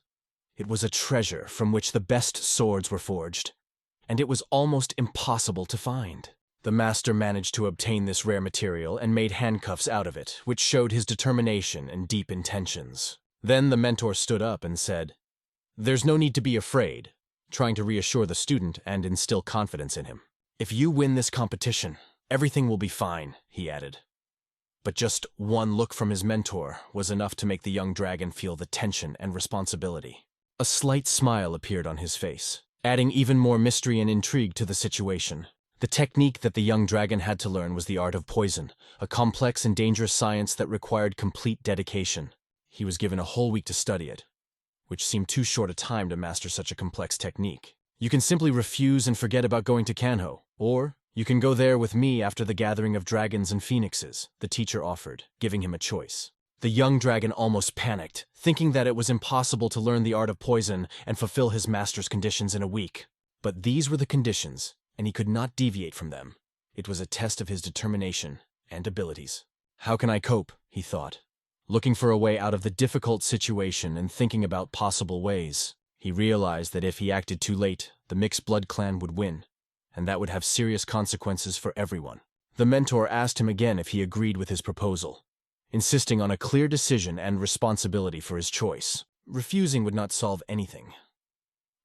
It was a treasure from which the best swords were forged, and it was almost impossible to find. The master managed to obtain this rare material and made handcuffs out of it, which showed his determination and deep intentions. Then the mentor stood up and said, "There's no need to be afraid," trying to reassure the student and instill confidence in him. "If you win this competition, everything will be fine," he added. But just one look from his mentor was enough to make the young dragon feel the tension and responsibility. A slight smile appeared on his face, adding even more mystery and intrigue to the situation. The technique that the young dragon had to learn was the art of poison, a complex and dangerous science that required complete dedication. He was given a whole week to study it, which seemed too short a time to master such a complex technique. "You can simply refuse and forget about going to Kanho, or you can go there with me after the gathering of dragons and phoenixes," the teacher offered, giving him a choice. The young dragon almost panicked, thinking that it was impossible to learn the art of poison and fulfill his master's conditions in a week. But these were the conditions, and he could not deviate from them. It was a test of his determination and abilities. "How can I cope?" he thought, looking for a way out of the difficult situation and thinking about possible ways. He realized that if he acted too late, the Mixed Blood clan would win, and that would have serious consequences for everyone. The mentor asked him again if he agreed with his proposal, insisting on a clear decision and responsibility for his choice. Refusing would not solve anything.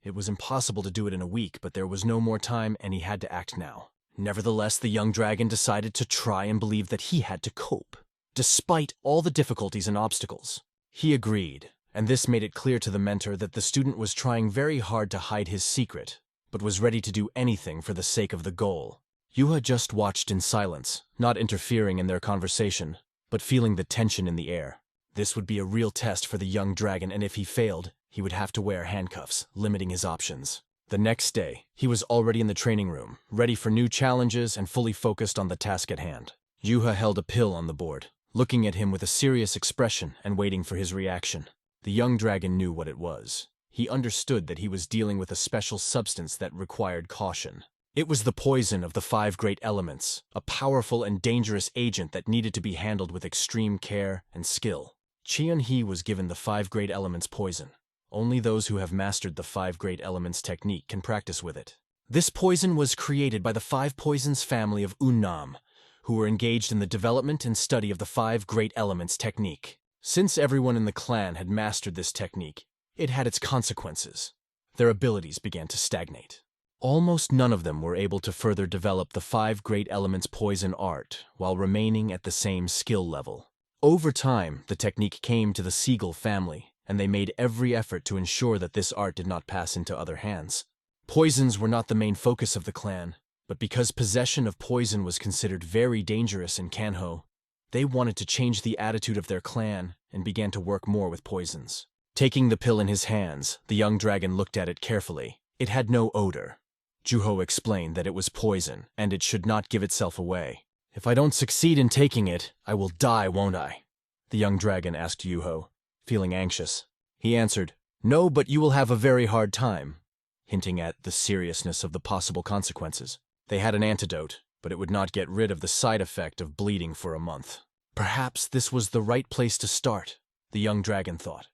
It was impossible to do it in a week, but there was no more time and he had to act now. Nevertheless, the young dragon decided to try and believe that he had to cope, despite all the difficulties and obstacles. He agreed, and this made it clear to the mentor that the student was trying very hard to hide his secret, but was ready to do anything for the sake of the goal. Yuha just watched in silence, not interfering in their conversation, but feeling the tension in the air. This would be a real test for the young dragon, and if he failed, he would have to wear handcuffs, limiting his options. The next day, he was already in the training room, ready for new challenges and fully focused on the task at hand. Yuha held a pill on the board, looking at him with a serious expression and waiting for his reaction. The young dragon knew what it was. He understood that he was dealing with a special substance that required caution. It was the poison of the 5 great elements, a powerful and dangerous agent that needed to be handled with extreme care and skill. Cheon-hee was given the 5 great elements poison. Only those who have mastered the 5 great elements technique can practice with it. This poison was created by the 5 poisons family of Unnam, who were engaged in the development and study of the 5 great elements technique. Since everyone in the clan had mastered this technique, it had its consequences. Their abilities began to stagnate. Almost none of them were able to further develop the 5 great elements poison art while remaining at the same skill level. Over time, the technique came to the Seagull family, and they made every effort to ensure that this art did not pass into other hands. Poisons were not the main focus of the clan, but because possession of poison was considered very dangerous in Kanho, they wanted to change the attitude of their clan and began to work more with poisons. Taking the pill in his hands, the young dragon looked at it carefully. It had no odor. Juho explained that it was poison, and it should not give itself away. "If I don't succeed in taking it, I will die, won't I?" the young dragon asked Juho, feeling anxious. He answered, "No, but you will have a very hard time," hinting at the seriousness of the possible consequences. They had an antidote, but it would not get rid of the side effect of bleeding for a month. Perhaps this was the right place to start, the young dragon thought.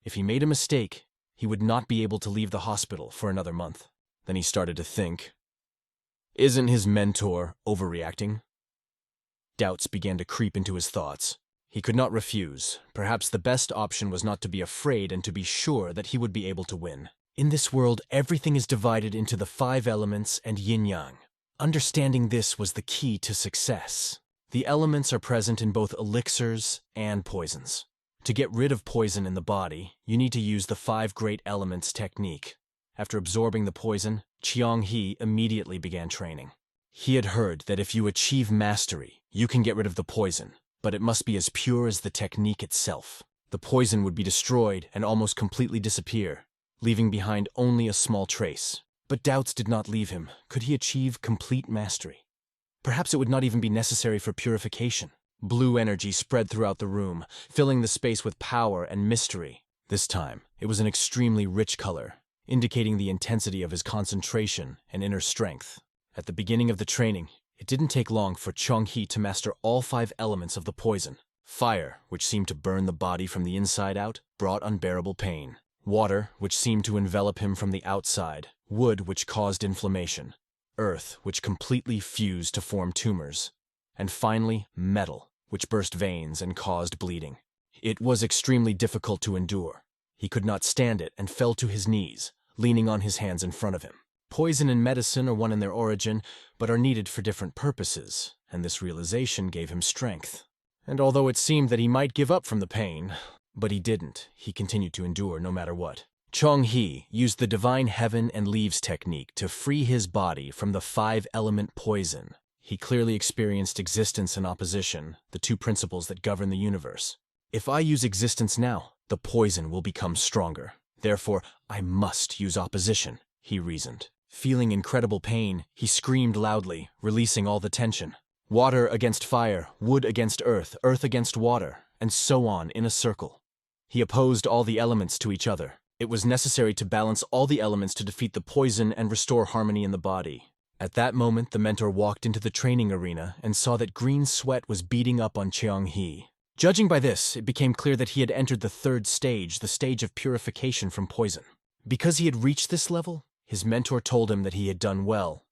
If he made a mistake, he would not be able to leave the hospital for another month. Then he started to think, isn't his mentor overreacting? Doubts began to creep into his thoughts. He could not refuse. Perhaps the best option was not to be afraid and to be sure that he would be able to win. In this world, everything is divided into the 5 elements and yin-yang. Understanding this was the key to success. The elements are present in both elixirs and poisons. To get rid of poison in the body, you need to use the 5 great elements technique. After absorbing the poison, Cheon-hee immediately began training. He had heard that if you achieve mastery, you can get rid of the poison, but it must be as pure as the technique itself. The poison would be destroyed and almost completely disappear, leaving behind only a small trace. But doubts did not leave him. Could he achieve complete mastery? Perhaps it would not even be necessary for purification. Blue energy spread throughout the room, filling the space with power and mystery. This time, it was an extremely rich color, indicating the intensity of his concentration and inner strength. At the beginning of the training, it didn't take long for Cheon-hee to master all 5 elements of the poison. Fire, which seemed to burn the body from the inside out, brought unbearable pain. Water, which seemed to envelop him from the outside. Wood, which caused inflammation. Earth, which completely fused to form tumors. And finally, metal, which burst veins and caused bleeding. It was extremely difficult to endure. He could not stand it and fell to his knees, leaning on his hands in front of him. Poison and medicine are one in their origin, but are needed for different purposes, and this realization gave him strength. And although it seemed that he might give up from the pain, but he didn't. He continued to endure no matter what. Cheon-hee used the Divine Heaven and Leaves technique to free his body from the 5-element poison. He clearly experienced existence and opposition, the 2 principles that govern the universe. If I use existence now, the poison will become stronger. Therefore, I must use opposition, he reasoned. Feeling incredible pain, he screamed loudly, releasing all the tension. Water against fire, wood against earth, earth against water, and so on in a circle. He opposed all the elements to each other. It was necessary to balance all the elements to defeat the poison and restore harmony in the body. At that moment, the mentor walked into the training arena and saw that green sweat was beading up on Cheon-hee. Judging by this, it became clear that he had entered the 3rd stage, the stage of purification from poison. Because he had reached this level, his mentor told him that he had done well,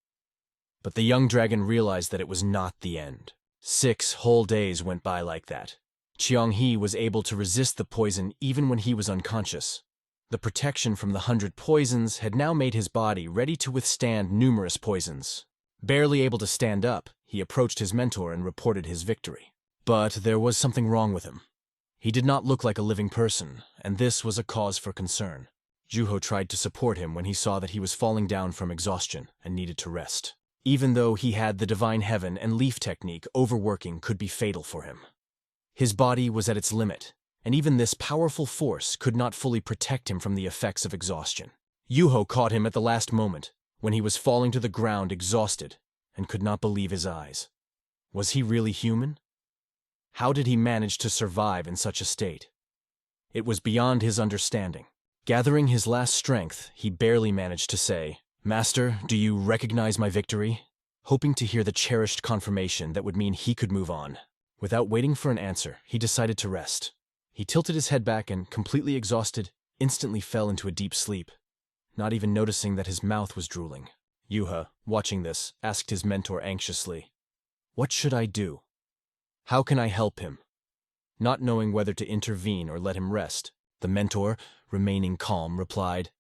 But the young dragon realized that it was not the end. 6 whole days went by like that. Cheong-hee was able to resist the poison even when he was unconscious. The protection from the 100 poisons had now made his body ready to withstand numerous poisons. Barely able to stand up, he approached his mentor and reported his victory. But there was something wrong with him. He did not look like a living person, and this was a cause for concern. Juho tried to support him when he saw that he was falling down from exhaustion and needed to rest. Even though he had the Divine Heaven and Leaf technique, overworking could be fatal for him. His body was at its limit, and even this powerful force could not fully protect him from the effects of exhaustion. Juho caught him at the last moment, when he was falling to the ground exhausted, and could not believe his eyes. Was he really human? How did he manage to survive in such a state? It was beyond his understanding. Gathering his last strength, he barely managed to say, "Master, do you recognize my victory?" Hoping to hear the cherished confirmation that would mean he could move on. Without waiting for an answer, he decided to rest. He tilted his head back and, completely exhausted, instantly fell into a deep sleep, not even noticing that his mouth was drooling. Yuha, watching this, asked his mentor anxiously, "What should I do? How can I help him?" Not knowing whether to intervene or let him rest, the mentor, remaining calm, replied,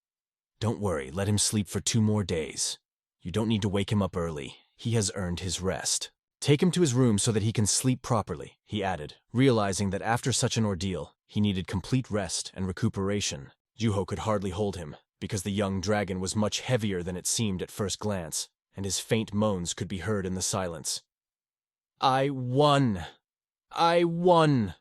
"Don't worry, let him sleep for 2 more days. You don't need to wake him up early. He has earned his rest. Take him to his room so that he can sleep properly," he added, realizing that after such an ordeal, he needed complete rest and recuperation. Juho could hardly hold him, because the young dragon was much heavier than it seemed at first glance, and his faint moans could be heard in the silence. "I won! I won!"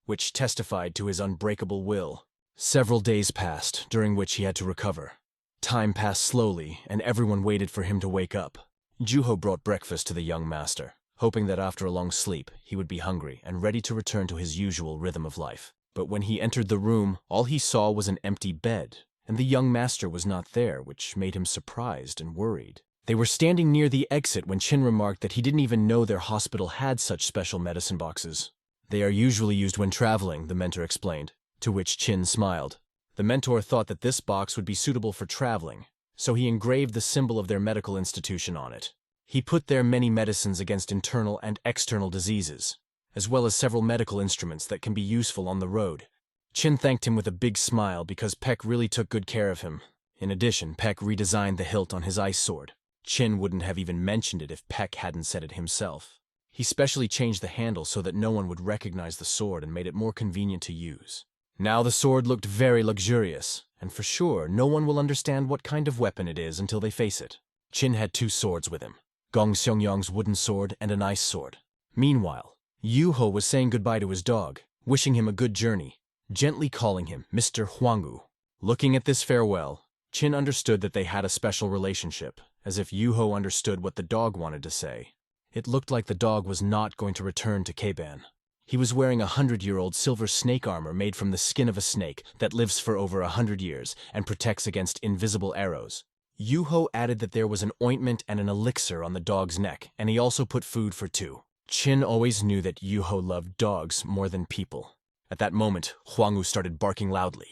which testified to his unbreakable will. Several days passed, during which he had to recover. Time passed slowly, and everyone waited for him to wake up. Juho brought breakfast to the young master, hoping that after a long sleep, he would be hungry and ready to return to his usual rhythm of life. But when he entered the room, all he saw was an empty bed, and the young master was not there, which made him surprised and worried. They were standing near the exit when Chin remarked that he didn't even know their hospital had such special medicine boxes. "They are usually used when traveling," the mentor explained, to which Chin smiled. The mentor thought that this box would be suitable for traveling, so he engraved the symbol of their medical institution on it. He put there many medicines against internal and external diseases, as well as several medical instruments that can be useful on the road. Chin thanked him with a big smile because Peck really took good care of him. In addition, Peck redesigned the hilt on his ice sword. Chin wouldn't have even mentioned it if Peck hadn't said it himself. He specially changed the handle so that no one would recognize the sword and made it more convenient to use. Now the sword looked very luxurious, and for sure no one will understand what kind of weapon it is until they face it. Chin had 2 swords with him, Gong Seongyong's wooden sword and an ice sword. Meanwhile, Yuho was saying goodbye to his dog, wishing him a good journey, gently calling him Mr. Hwangu. Looking at this farewell, Chin understood that they had a special relationship, as if Yuho understood what the dog wanted to say. It looked like the dog was not going to return to Kaban. He was wearing 100-year-old silver snake armor made from the skin of a snake that lives for over 100 years and protects against invisible arrows. Yuho added that there was an ointment and an elixir on the dog's neck, and he also put food for 2. Chin always knew that Yuho loved dogs more than people. At that moment, Hwangu started barking loudly.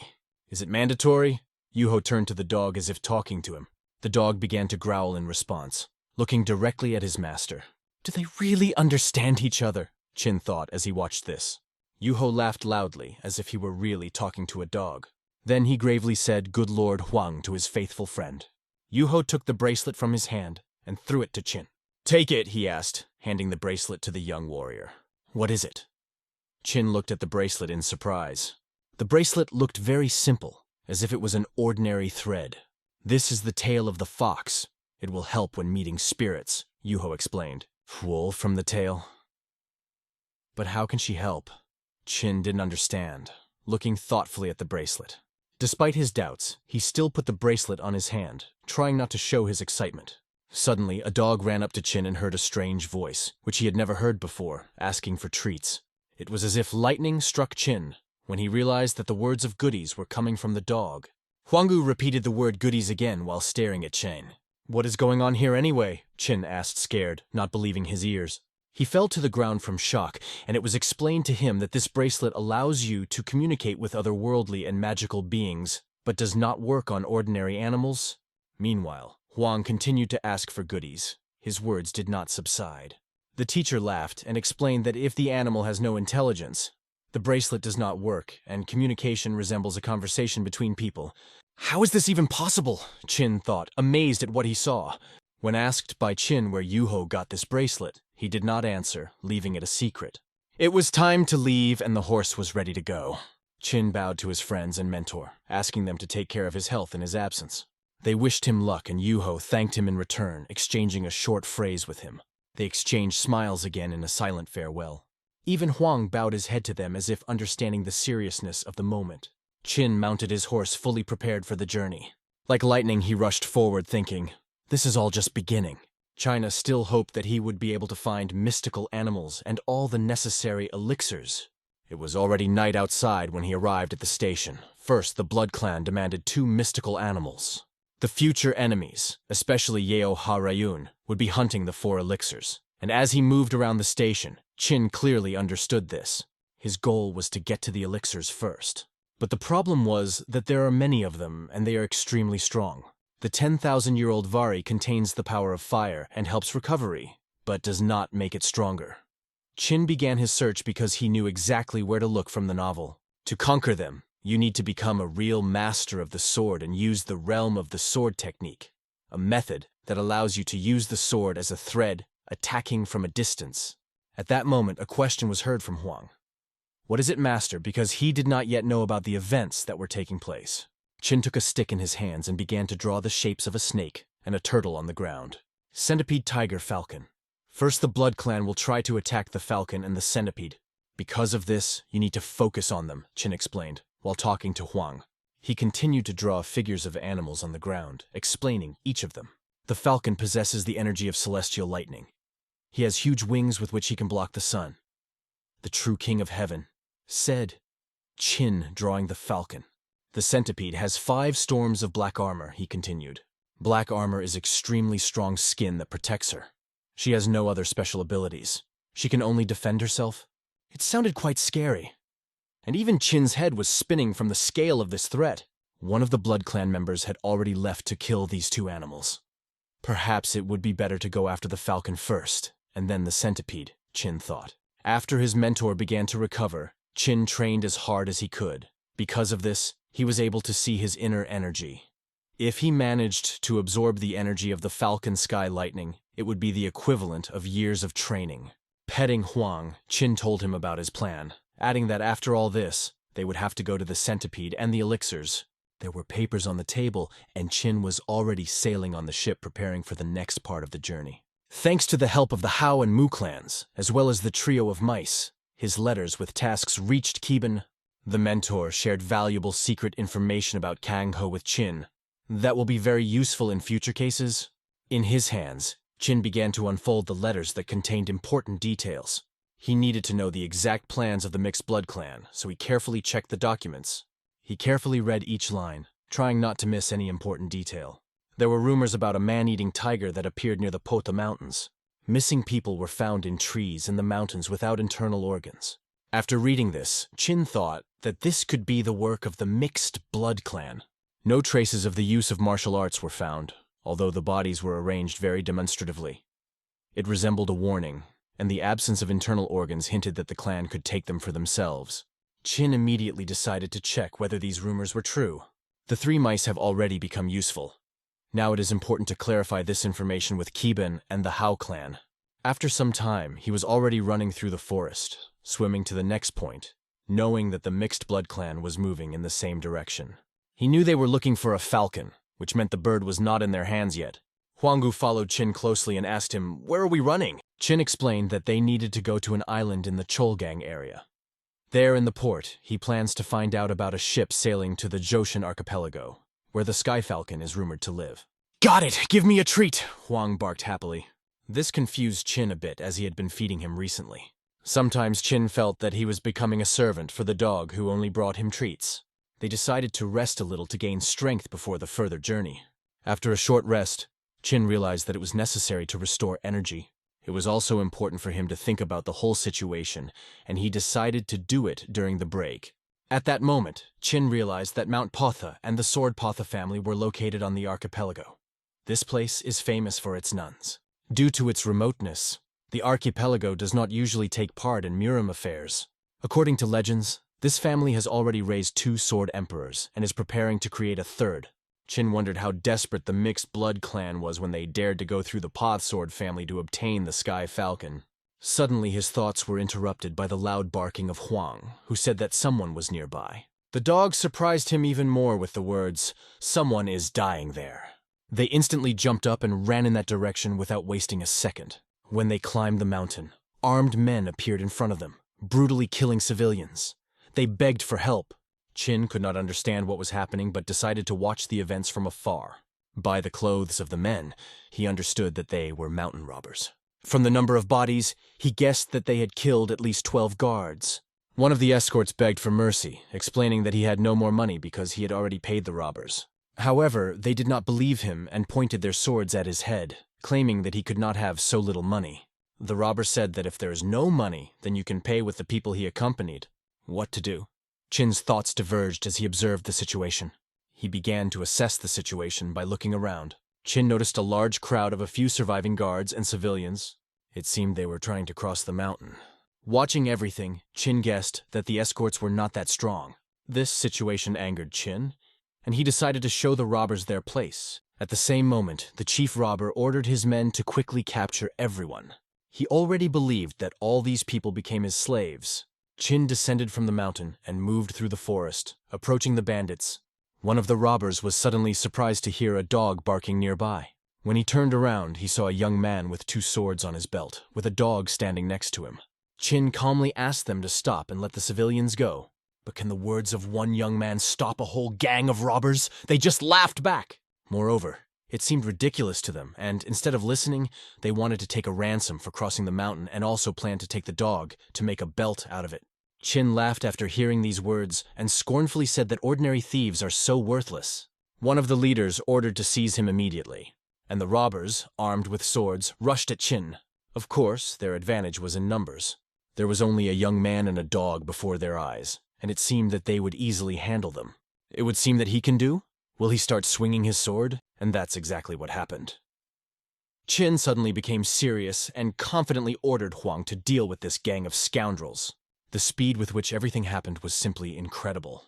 "Is it mandatory?" Yuho turned to the dog as if talking to him. The dog began to growl in response, looking directly at his master. "Do they really understand each other?" Chin thought as he watched this. Yuho laughed loudly, as if he were really talking to a dog. Then he gravely said, "Good Lord Huang," to his faithful friend. Yuho took the bracelet from his hand and threw it to Chin. "Take it," he asked, handing the bracelet to the young warrior. "What is it?" Chin looked at the bracelet in surprise. The bracelet looked very simple, as if it was an ordinary thread. "This is the tail of the fox. It will help when meeting spirits," Yuho explained. "Wool from the tail?" But how can she help? Chin didn't understand, looking thoughtfully at the bracelet. Despite his doubts, he still put the bracelet on his hand, trying not to show his excitement. Suddenly, a dog ran up to Chin and heard a strange voice, which he had never heard before, asking for treats. It was as if lightning struck Chin, when he realized that the words of goodies were coming from the dog. Hwangu repeated the word goodies again while staring at Chin. "What is going on here anyway?" Chin asked, scared, not believing his ears. He fell to the ground from shock, and it was explained to him that this bracelet allows you to communicate with otherworldly and magical beings, but does not work on ordinary animals. Meanwhile, Huang continued to ask for goodies. His words did not subside. The teacher laughed and explained that if the animal has no intelligence, the bracelet does not work, and communication resembles a conversation between people. How is this even possible? Chin thought, amazed at what he saw. When asked by Chin where Yuho got this bracelet, he did not answer, leaving it a secret. It was time to leave, and the horse was ready to go. Chin bowed to his friends and mentor, asking them to take care of his health in his absence. They wished him luck, and Yuho thanked him in return, exchanging a short phrase with him. They exchanged smiles again in a silent farewell. Even Huang bowed his head to them as if understanding the seriousness of the moment. Chin mounted his horse fully prepared for the journey. Like lightning, he rushed forward thinking, this is all just beginning. China still hoped that he would be able to find mystical animals and all the necessary elixirs. It was already night outside when he arrived at the station. First, the Blood Clan demanded 2 mystical animals. The future enemies, especially Yeo Ha-Rayun, would be hunting the 4 elixirs. And as he moved around the station, Chin clearly understood this. His goal was to get to the elixirs first. But the problem was that there are many of them, and they are extremely strong. The 10,000-year-old Vari contains the power of fire and helps recovery, but does not make it stronger. Chin began his search because he knew exactly where to look from the novel. To conquer them, you need to become a real master of the sword and use the realm of the sword technique, a method that allows you to use the sword as a thread, attacking from a distance. At that moment, a question was heard from Huang. What is it, Master? Because he did not yet know about the events that were taking place. Chin took a stick in his hands and began to draw the shapes of a snake and a turtle on the ground. Centipede, tiger, falcon. First, the Blood Clan will try to attack the falcon and the centipede. Because of this, you need to focus on them, Chin explained, while talking to Huang. He continued to draw figures of animals on the ground, explaining each of them. The falcon possesses the energy of celestial lightning. He has huge wings with which he can block the sun. The true king of heaven, said Chin, drawing the falcon. The centipede has 5 storms of black armor, he continued. Black armor is extremely strong skin that protects her. She has no other special abilities. She can only defend herself. It sounded quite scary. And even Chin's head was spinning from the scale of this threat. One of the Blood Clan members had already left to kill these 2 animals. Perhaps it would be better to go after the falcon first, and then the centipede, Chin thought. After his mentor began to recover, Chin trained as hard as he could. Because of this, he was able to see his inner energy. If he managed to absorb the energy of the falcon sky lightning, it would be the equivalent of years of training. Petting Huang, Chin told him about his plan, adding that after all this, they would have to go to the centipede and the elixirs. There were papers on the table, and Chin was already sailing on the ship preparing for the next part of the journey. Thanks to the help of the Hao and Mu clans, as well as the trio of mice, his letters with tasks reached Keban. The mentor shared valuable secret information about Kang Ho with Chin that will be very useful in future cases. In his hands, Chin began to unfold the letters that contained important details. He needed to know the exact plans of the Mixed Blood Clan, so he carefully checked the documents. He carefully read each line, trying not to miss any important detail. There were rumors about a man-eating tiger that appeared near the Pota Mountains. Missing people were found in trees in the mountains without internal organs. After reading this, Chin thought that this could be the work of the Mixed Blood Clan. No traces of the use of martial arts were found, although the bodies were arranged very demonstratively. It resembled a warning, and the absence of internal organs hinted that the clan could take them for themselves. Chin immediately decided to check whether these rumors were true. The 3 mice have already become useful. Now it is important to clarify this information with Keban and the Hao clan. After some time, he was already running through the forest, swimming to the next point, knowing that the Mixed Blood Clan was moving in the same direction. He knew they were looking for a falcon, which meant the bird was not in their hands yet. Huanggu followed Chin closely and asked him, "Where are we running?" Chin explained that they needed to go to an island in the Cholgang area. There in the port, he plans to find out about a ship sailing to the Joshan Archipelago, where the Sky Falcon is rumored to live. "Got it! Give me a treat!" Huang barked happily. This confused Chin a bit as he had been feeding him recently. Sometimes Chin felt that he was becoming a servant for the dog who only brought him treats. They decided to rest a little to gain strength before the further journey. After a short rest, Chin realized that it was necessary to restore energy. It was also important for him to think about the whole situation, and he decided to do it during the break. At that moment, Chin realized that Mount Potha and the Sword Potha family were located on the archipelago. This place is famous for its nuns. Due to its remoteness, the archipelago does not usually take part in Murim affairs. According to legends, this family has already raised 2 sword emperors and is preparing to create a third. Qin wondered how desperate the Mixed Blood clan was when they dared to go through the Path Sword family to obtain the Sky Falcon. Suddenly his thoughts were interrupted by the loud barking of Huang, who said that someone was nearby. The dog surprised him even more with the words, "Someone is dying there." They instantly jumped up and ran in that direction without wasting a second. When they climbed the mountain, armed men appeared in front of them, brutally killing civilians. They begged for help. Qin could not understand what was happening but decided to watch the events from afar. By the clothes of the men, he understood that they were mountain robbers. From the number of bodies, he guessed that they had killed at least 12 guards. One of the escorts begged for mercy, explaining that he had no more money because he had already paid the robbers. However, they did not believe him and pointed their swords at his head, claiming that he could not have so little money. The robber said that if there is no money, then you can pay with the people he accompanied. What to do? Qin's thoughts diverged as he observed the situation. He began to assess the situation by looking around. Qin noticed a large crowd of a few surviving guards and civilians. It seemed they were trying to cross the mountain. Watching everything, Qin guessed that the escorts were not that strong. This situation angered Qin, and he decided to show the robbers their place. At the same moment, the chief robber ordered his men to quickly capture everyone. He already believed that all these people became his slaves. Qin descended from the mountain and moved through the forest, approaching the bandits. One of the robbers was suddenly surprised to hear a dog barking nearby. When he turned around, he saw a young man with 2 swords on his belt, with a dog standing next to him. Qin calmly asked them to stop and let the civilians go. But can the words of one young man stop a whole gang of robbers? They just laughed back. Moreover, it seemed ridiculous to them, and instead of listening, they wanted to take a ransom for crossing the mountain and also planned to take the dog to make a belt out of it. Qin laughed after hearing these words and scornfully said that ordinary thieves are so worthless. One of the leaders ordered to seize him immediately, and the robbers, armed with swords, rushed at Qin. Of course, their advantage was in numbers. There was only a young man and a dog before their eyes, and it seemed that they would easily handle them. It would seem that he can do? Will he start swinging his sword? And that's exactly what happened. Qin suddenly became serious and confidently ordered Huang to deal with this gang of scoundrels. The speed with which everything happened was simply incredible.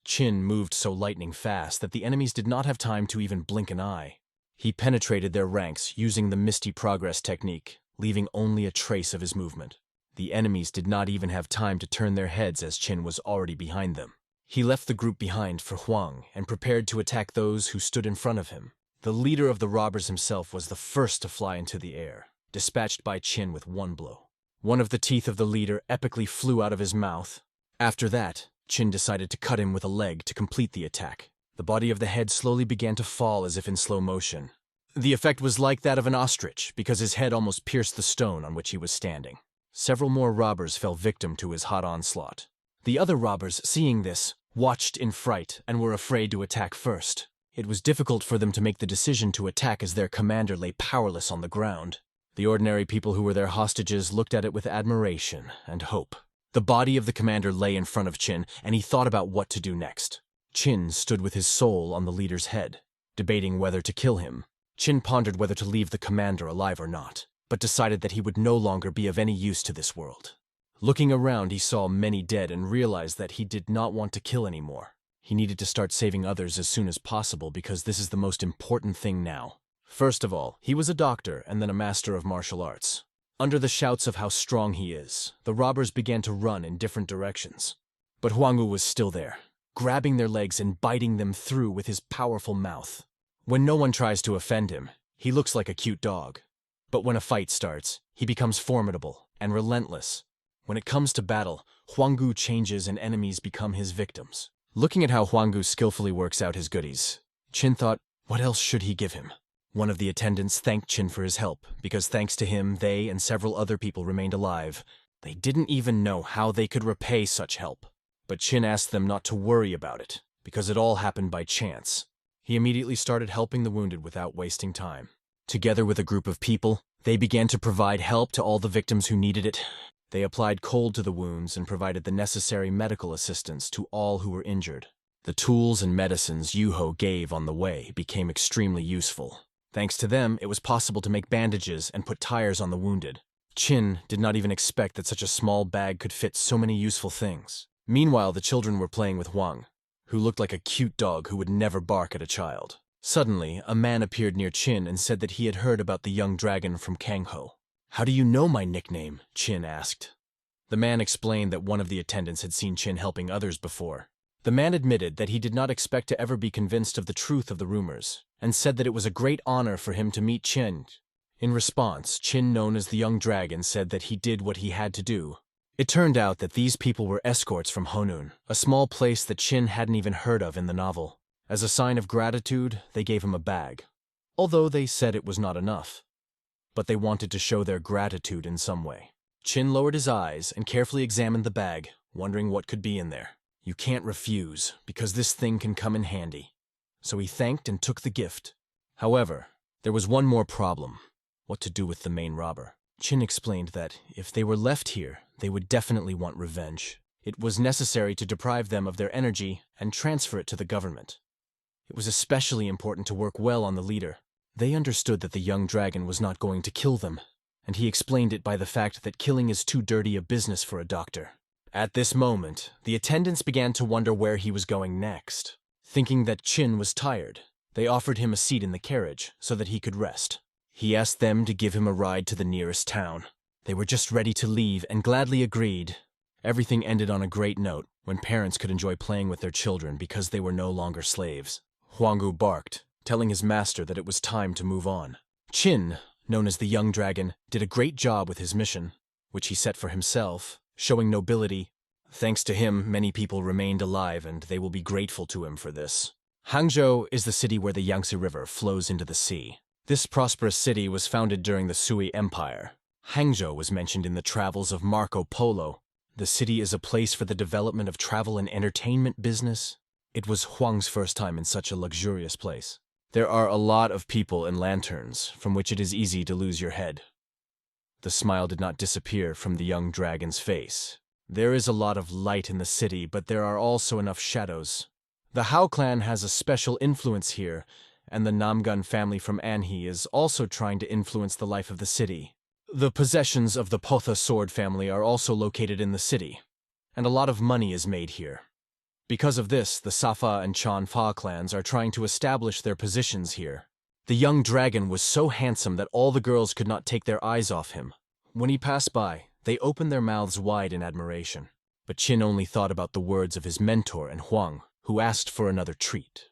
Qin moved so lightning fast that the enemies did not have time to even blink an eye. He penetrated their ranks using the Misty Progress technique, leaving only a trace of his movement. The enemies did not even have time to turn their heads as Qin was already behind them. He left the group behind for Huang and prepared to attack those who stood in front of him. The leader of the robbers himself was the first to fly into the air, dispatched by Qin with one blow. One of the teeth of the leader epically flew out of his mouth. After that, Qin decided to cut him with a leg to complete the attack. The body of the head slowly began to fall as if in slow motion. The effect was like that of an ostrich because his head almost pierced the stone on which he was standing. Several more robbers fell victim to his hot onslaught. The other robbers, seeing this, watched in fright and were afraid to attack first. It was difficult for them to make the decision to attack as their commander lay powerless on the ground. The ordinary people who were their hostages looked at it with admiration and hope. The body of the commander lay in front of Qin, and he thought about what to do next. Qin stood with his soul on the leader's head, debating whether to kill him. Qin pondered whether to leave the commander alive or not, but decided that he would no longer be of any use to this world. Looking around, he saw many dead and realized that he did not want to kill anymore. He needed to start saving others as soon as possible because this is the most important thing now. First of all, he was a doctor and then a master of martial arts. Under the shouts of how strong he is, the robbers began to run in different directions. But Huangwu was still there, grabbing their legs and biting them through with his powerful mouth. When no one tries to offend him, he looks like a cute dog. But when a fight starts, he becomes formidable and relentless. When it comes to battle, Huangwu changes and enemies become his victims. Looking at how Huangwu skillfully works out his goodies, Qin thought, what else should he give him? One of the attendants thanked Qin for his help, because thanks to him, they and several other people remained alive. They didn't even know how they could repay such help. But Qin asked them not to worry about it, because it all happened by chance. He immediately started helping the wounded without wasting time. Together with a group of people, they began to provide help to all the victims who needed it. They applied cold to the wounds and provided the necessary medical assistance to all who were injured. The tools and medicines Yuho gave on the way became extremely useful. Thanks to them, it was possible to make bandages and put tires on the wounded. Chin did not even expect that such a small bag could fit so many useful things. Meanwhile, the children were playing with Huang, who looked like a cute dog who would never bark at a child. Suddenly, a man appeared near Chin and said that he had heard about the young dragon from Kangho. "How do you know my nickname?" Chin asked. The man explained that one of the attendants had seen Chin helping others before. The man admitted that he did not expect to ever be convinced of the truth of the rumors, and said that it was a great honor for him to meet Chin. In response, Chin, known as the Young Dragon, said that he did what he had to do. It turned out that these people were escorts from Honun, a small place that Chin hadn't even heard of in the novel. As a sign of gratitude, they gave him a bag, although they said it was not enough. But they wanted to show their gratitude in some way. Chin lowered his eyes and carefully examined the bag, wondering what could be in there. "You can't refuse, because this thing can come in handy." So he thanked and took the gift. However, there was one more problem: what to do with the main robber. Chin explained that if they were left here, they would definitely want revenge. It was necessary to deprive them of their energy and transfer it to the government. It was especially important to work well on the leader. They understood that the young dragon was not going to kill them, and he explained it by the fact that killing is too dirty a business for a doctor. At this moment, the attendants began to wonder where he was going next. Thinking that Chin was tired, they offered him a seat in the carriage so that he could rest. He asked them to give him a ride to the nearest town. They were just ready to leave and gladly agreed. Everything ended on a great note when parents could enjoy playing with their children because they were no longer slaves. Huanggu barked, telling his master that it was time to move on. Chin, known as the Young Dragon, did a great job with his mission, which he set for himself, showing nobility. Thanks to him, many people remained alive, and they will be grateful to him for this. Hangzhou is the city where the Yangtze River flows into the sea. This prosperous city was founded during the Sui Empire. Hangzhou was mentioned in the travels of Marco Polo. The city is a place for the development of travel and entertainment business. It was Huang's first time in such a luxurious place. There are a lot of people and lanterns, from which it is easy to lose your head. The smile did not disappear from the young dragon's face. There is a lot of light in the city, but there are also enough shadows. The Hao clan has a special influence here, and the Namgun family from Anhe is also trying to influence the life of the city. The possessions of the Potha sword family are also located in the city, and a lot of money is made here. Because of this, the Safa and Chan Fa clans are trying to establish their positions here. The young dragon was so handsome that all the girls could not take their eyes off him. When he passed by, they opened their mouths wide in admiration. But Chin only thought about the words of his mentor and Huang, who asked for another treat.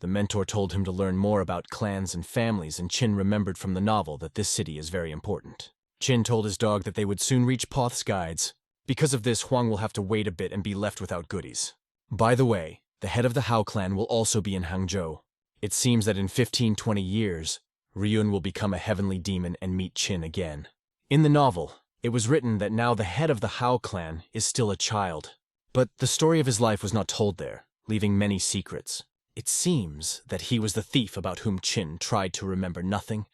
The mentor told him to learn more about clans and families, and Chin remembered from the novel that this city is very important. Chin told his dog that they would soon reach Poth's guides. Because of this, Huang will have to wait a bit and be left without goodies. By the way, the head of the Hao clan will also be in Hangzhou. It seems that in 15-20 years, Ryun will become a heavenly demon and meet Chin again. In the novel, it was written that now the head of the Hao clan is still a child. But the story of his life was not told there, leaving many secrets. It seems that he was the thief about whom Chin tried to remember nothing.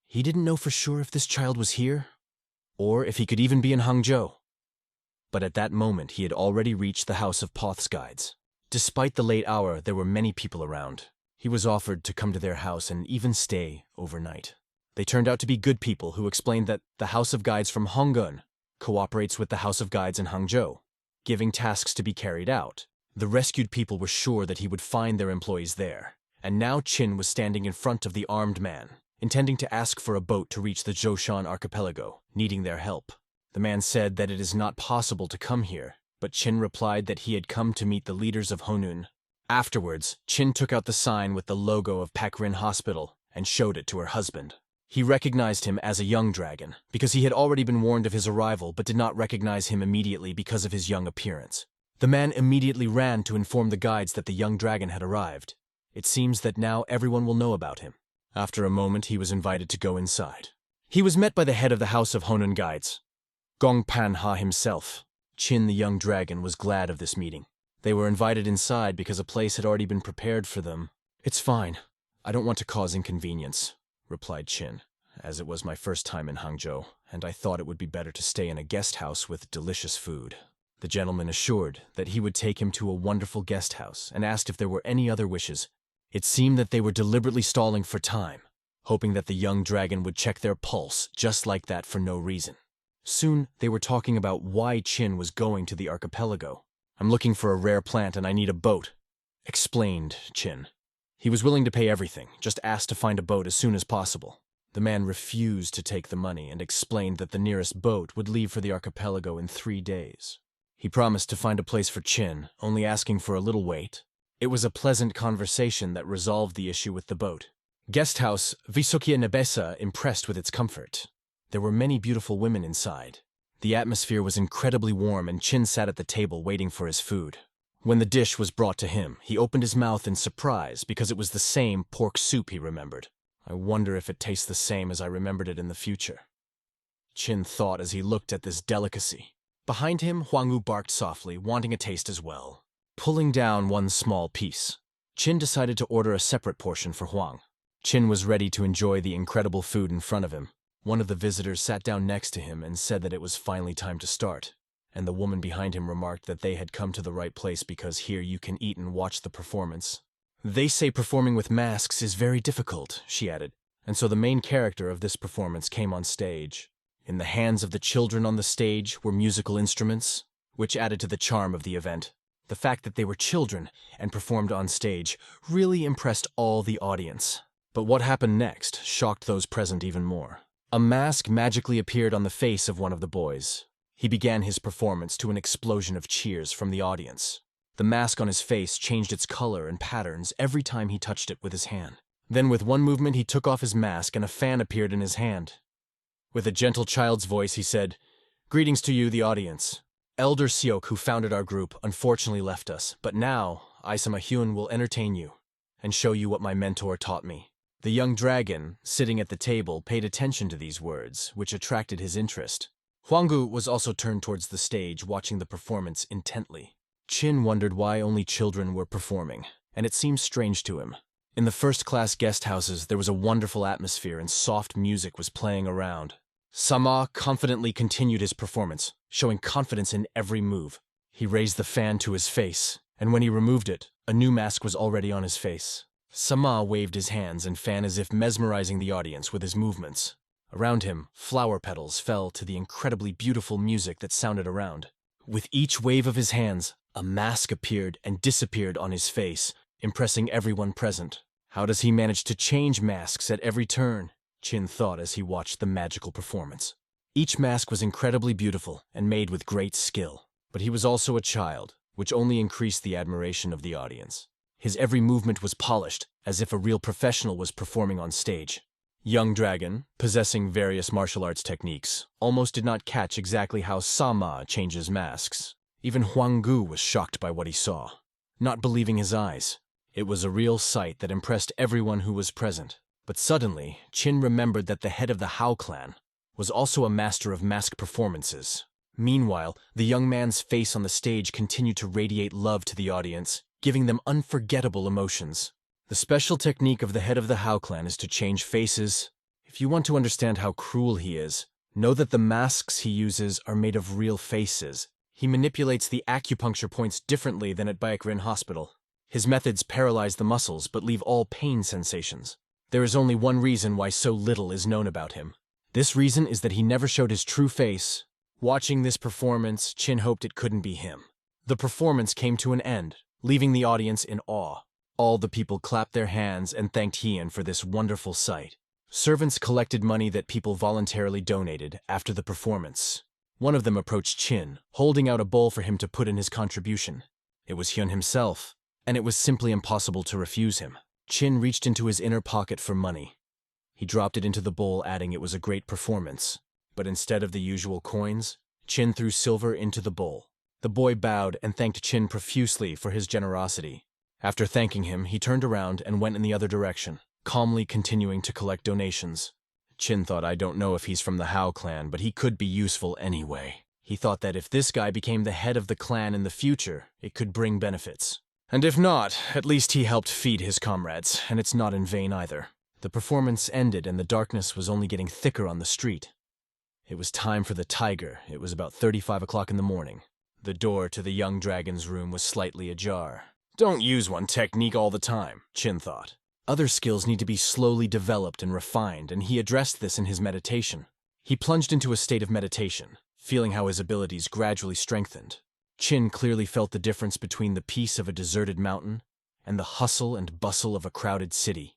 He didn't know for sure if this child was here, or if he could even be in Hangzhou. But at that moment, he had already reached the house of Poth's guides. Despite the late hour, there were many people around. He was offered to come to their house and even stay overnight. They turned out to be good people who explained that the House of Guides from Honggun cooperates with the House of Guides in Hangzhou, giving tasks to be carried out. The rescued people were sure that he would find their employees there, and now Chin was standing in front of the armed man, intending to ask for a boat to reach the Zhoushan Archipelago, needing their help. The man said that it is not possible to come here, but Chin replied that he had come to meet the leaders of Honun. Afterwards, Chin took out the sign with the logo of Peck Hospital and showed it to her husband. He recognized him as a young dragon, because he had already been warned of his arrival but did not recognize him immediately because of his young appearance. The man immediately ran to inform the guides that the young dragon had arrived. It seems that now everyone will know about him. After a moment, he was invited to go inside. He was met by the head of the House of Honun Guides, Gong Panha himself. Chin the young dragon was glad of this meeting. They were invited inside because a place had already been prepared for them. "It's fine. I don't want to cause inconvenience," replied Chin, "as it was my first time in Hangzhou, and I thought it would be better to stay in a guest house with delicious food." The gentleman assured that he would take him to a wonderful guest house and asked if there were any other wishes. It seemed that they were deliberately stalling for time. hoping that the young dragon would check their pulse just like that for no reason. Soon, they were talking about why Chin was going to the archipelago. "I'm looking for a rare plant and I need a boat," explained Chin. He was willing to pay everything, just asked to find a boat as soon as possible. The man refused to take the money and explained that the nearest boat would leave for the archipelago in 3 days. He promised to find a place for Chin, only asking for a little wait. It was a pleasant conversation that resolved the issue with the boat. Guesthouse Visukia Nebesa impressed with its comfort. There were many beautiful women inside. The atmosphere was incredibly warm and Chin sat at the table waiting for his food. When the dish was brought to him, he opened his mouth in surprise because it was the same pork soup he remembered. "I wonder if it tastes the same as I remembered it in the future," Chin thought as he looked at this delicacy. Behind him, Huangwu barked softly, wanting a taste as well. Pulling down one small piece, Chin decided to order a separate portion for Huang. Chin was ready to enjoy the incredible food in front of him. One of the visitors sat down next to him and said that it was finally time to start, and the woman behind him remarked that they had come to the right place because here you can eat and watch the performance. "They say performing with masks is very difficult," she added, and so the main character of this performance came on stage. In the hands of the children on the stage were musical instruments, which added to the charm of the event. The fact that they were children and performed on stage really impressed all the audience. But what happened next shocked those present even more. A mask magically appeared on the face of one of the boys. He began his performance to an explosion of cheers from the audience. The mask on his face changed its color and patterns every time he touched it with his hand. Then with one movement he took off his mask and a fan appeared in his hand. With a gentle child's voice he said, "Greetings to you, the audience. Elder Seok, who founded our group, unfortunately left us, but now Aisama Hyun will entertain you and show you what my mentor taught me." The young dragon, sitting at the table, paid attention to these words, which attracted his interest. Huangwu was also turned towards the stage, watching the performance intently. Chin wondered why only children were performing, and it seemed strange to him. In the first-class guest houses, there was a wonderful atmosphere and soft music was playing around. Sama confidently continued his performance, showing confidence in every move. He raised the fan to his face, and when he removed it, a new mask was already on his face. Sama waved his hands and fan as if mesmerizing the audience with his movements. Around him, flower petals fell to the incredibly beautiful music that sounded around. With each wave of his hands, a mask appeared and disappeared on his face, impressing everyone present. How does he manage to change masks at every turn? Chin thought as he watched the magical performance. Each mask was incredibly beautiful and made with great skill, but he was also a child, which only increased the admiration of the audience. His every movement was polished, as if a real professional was performing on stage. Young Dragon, possessing various martial arts techniques, almost did not catch exactly how Sama changes masks. Even Huangwu was shocked by what he saw, not believing his eyes. It was a real sight that impressed everyone who was present. But suddenly, Chin remembered that the head of the Hao clan was also a master of mask performances. Meanwhile, the young man's face on the stage continued to radiate love to the audience, giving them unforgettable emotions. The special technique of the head of the Hao clan is to change faces. If you want to understand how cruel he is, know that the masks he uses are made of real faces. He manipulates the acupuncture points differently than at Baekrin Hospital. His methods paralyze the muscles but leave all pain sensations. There is only one reason why so little is known about him. This reason is that he never showed his true face. Watching this performance, Chin hoped it couldn't be him. The performance came to an end, leaving the audience in awe. All the people clapped their hands and thanked Hien for this wonderful sight. Servants collected money that people voluntarily donated after the performance. One of them approached Chin, holding out a bowl for him to put in his contribution. It was Hyun himself, and it was simply impossible to refuse him. Chin reached into his inner pocket for money. He dropped it into the bowl, adding it was a great performance. But instead of the usual coins, Chin threw silver into the bowl. The boy bowed and thanked Chin profusely for his generosity. After thanking him, he turned around and went in the other direction, calmly continuing to collect donations. Chin thought, I don't know if he's from the Hao clan, but he could be useful anyway. He thought that if this guy became the head of the clan in the future, it could bring benefits. And if not, at least he helped feed his comrades, and it's not in vain either. The performance ended and the darkness was only getting thicker on the street. It was time for the tiger. It was about 35 o'clock in the morning. The door to the young dragon's room was slightly ajar. Don't use one technique all the time, Chin thought. other skills need to be slowly developed and refined, and he addressed this in his meditation. He plunged into a state of meditation, feeling how his abilities gradually strengthened. Chin clearly felt the difference between the peace of a deserted mountain and the hustle and bustle of a crowded city,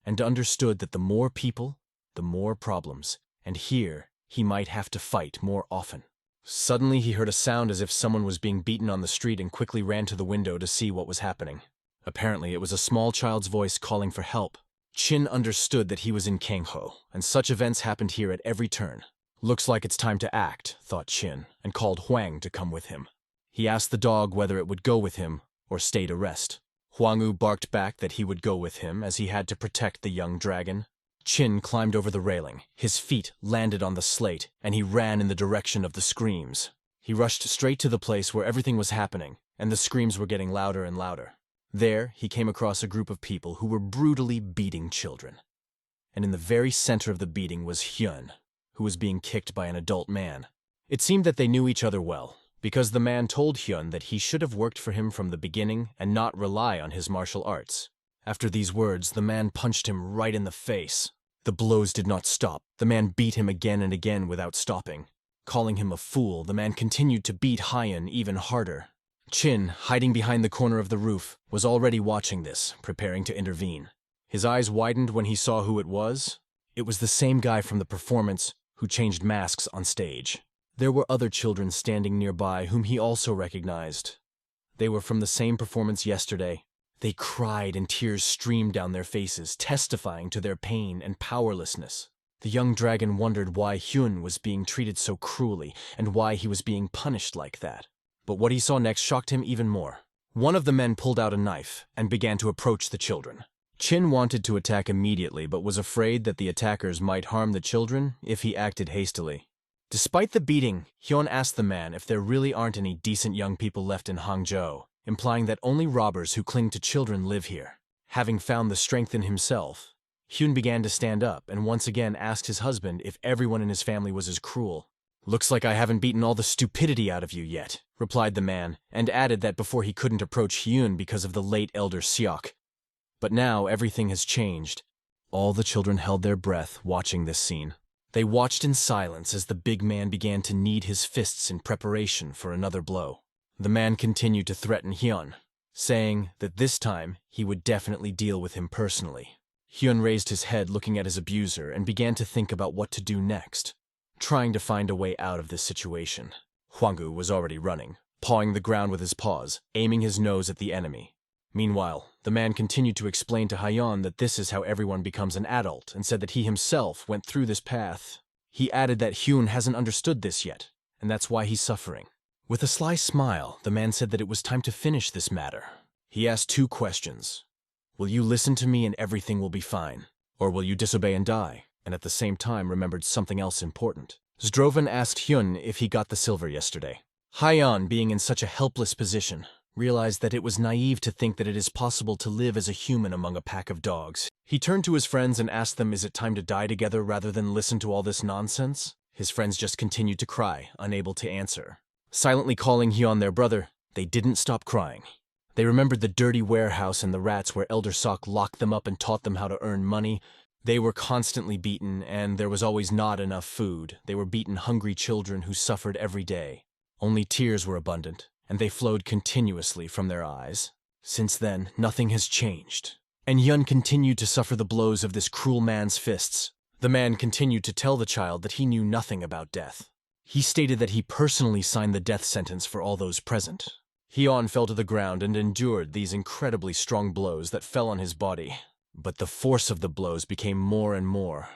and understood that the more people, the more problems, and here he might have to fight more often. Suddenly he heard a sound as if someone was being beaten on the street and quickly ran to the window to see what was happening. Apparently it was a small child's voice calling for help. Chin understood that he was in Kangho, and such events happened here at every turn. Looks like it's time to act, thought Chin, and called Huang to come with him. He asked the dog whether it would go with him or stay to rest. Huangwu barked back that he would go with him as he had to protect the young dragon. Chin climbed over the railing, his feet landed on the slate, and he ran in the direction of the screams. He rushed straight to the place where everything was happening, and the screams were getting louder and louder. There, he came across a group of people who were brutally beating children. And in the very center of the beating was Hyun, who was being kicked by an adult man. It seemed that they knew each other well, because the man told Hyun that he should have worked for him from the beginning and not rely on his martial arts. After these words, the man punched him right in the face. The blows did not stop. The man beat him again and again without stopping. Calling him a fool, the man continued to beat Hyun even harder. Chin, hiding behind the corner of the roof, was already watching this, preparing to intervene. His eyes widened when he saw who it was. It was the same guy from the performance who changed masks on stage. There were other children standing nearby whom he also recognized. They were from the same performance yesterday. They cried and tears streamed down their faces, testifying to their pain and powerlessness. The young dragon wondered why Hyun was being treated so cruelly and why he was being punished like that. But what he saw next shocked him even more. One of the men pulled out a knife and began to approach the children. Chin wanted to attack immediately but was afraid that the attackers might harm the children if he acted hastily. Despite the beating, Hyun asked the man if there really aren't any decent young people left in Hangzhou, implying that only robbers who cling to children live here. Having found the strength in himself, Hyun began to stand up and once again asked his husband if everyone in his family was as cruel. "Looks like I haven't beaten all the stupidity out of you yet," replied the man, and added that before he couldn't approach Hyun because of the late elder Seok. But now everything has changed. All the children held their breath watching this scene. They watched in silence as the big man began to knead his fists in preparation for another blow. The man continued to threaten Hyun, saying that this time he would definitely deal with him personally. Hyun raised his head looking at his abuser and began to think about what to do next, trying to find a way out of this situation. Huangwu was already running, pawing the ground with his paws, aiming his nose at the enemy. Meanwhile, the man continued to explain to Hyun that this is how everyone becomes an adult and said that he himself went through this path. He added that Hyun hasn't understood this yet, and that's why he's suffering. With a sly smile, the man said that it was time to finish this matter. He asked 2 questions. Will you listen to me and everything will be fine? Or will you disobey and die? And at the same time remembered something else important. Zdrovan asked Hyun if he got the silver yesterday. Hyun, being in such a helpless position, realized that it was naive to think that it is possible to live as a human among a pack of dogs. He turned to his friends and asked them, is it time to die together rather than listen to all this nonsense? His friends just continued to cry, unable to answer. Silently calling Hyun their brother, they didn't stop crying. They remembered the dirty warehouse and the rats where Elder Sok locked them up and taught them how to earn money. They were constantly beaten, and there was always not enough food. They were beaten hungry children who suffered every day. Only tears were abundant, and they flowed continuously from their eyes. Since then, nothing has changed, and Hyun continued to suffer the blows of this cruel man's fists. The man continued to tell the child that he knew nothing about death. He stated that he personally signed the death sentence for all those present. Hyun fell to the ground and endured these incredibly strong blows that fell on his body. But the force of the blows became more and more,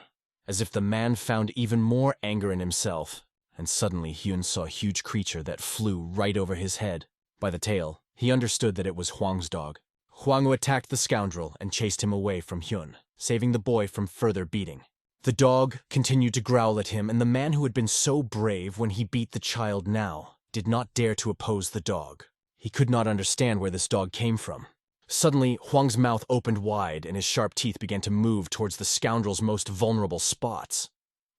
as if the man found even more anger in himself. And suddenly Hyun saw a huge creature that flew right over his head. By the tail, he understood that it was Huang's dog. Huangwu attacked the scoundrel and chased him away from Hyun, saving the boy from further beating. The dog continued to growl at him, and the man who had been so brave when he beat the child now did not dare to oppose the dog. He could not understand where this dog came from. Suddenly, Huang's mouth opened wide and his sharp teeth began to move towards the scoundrel's most vulnerable spots.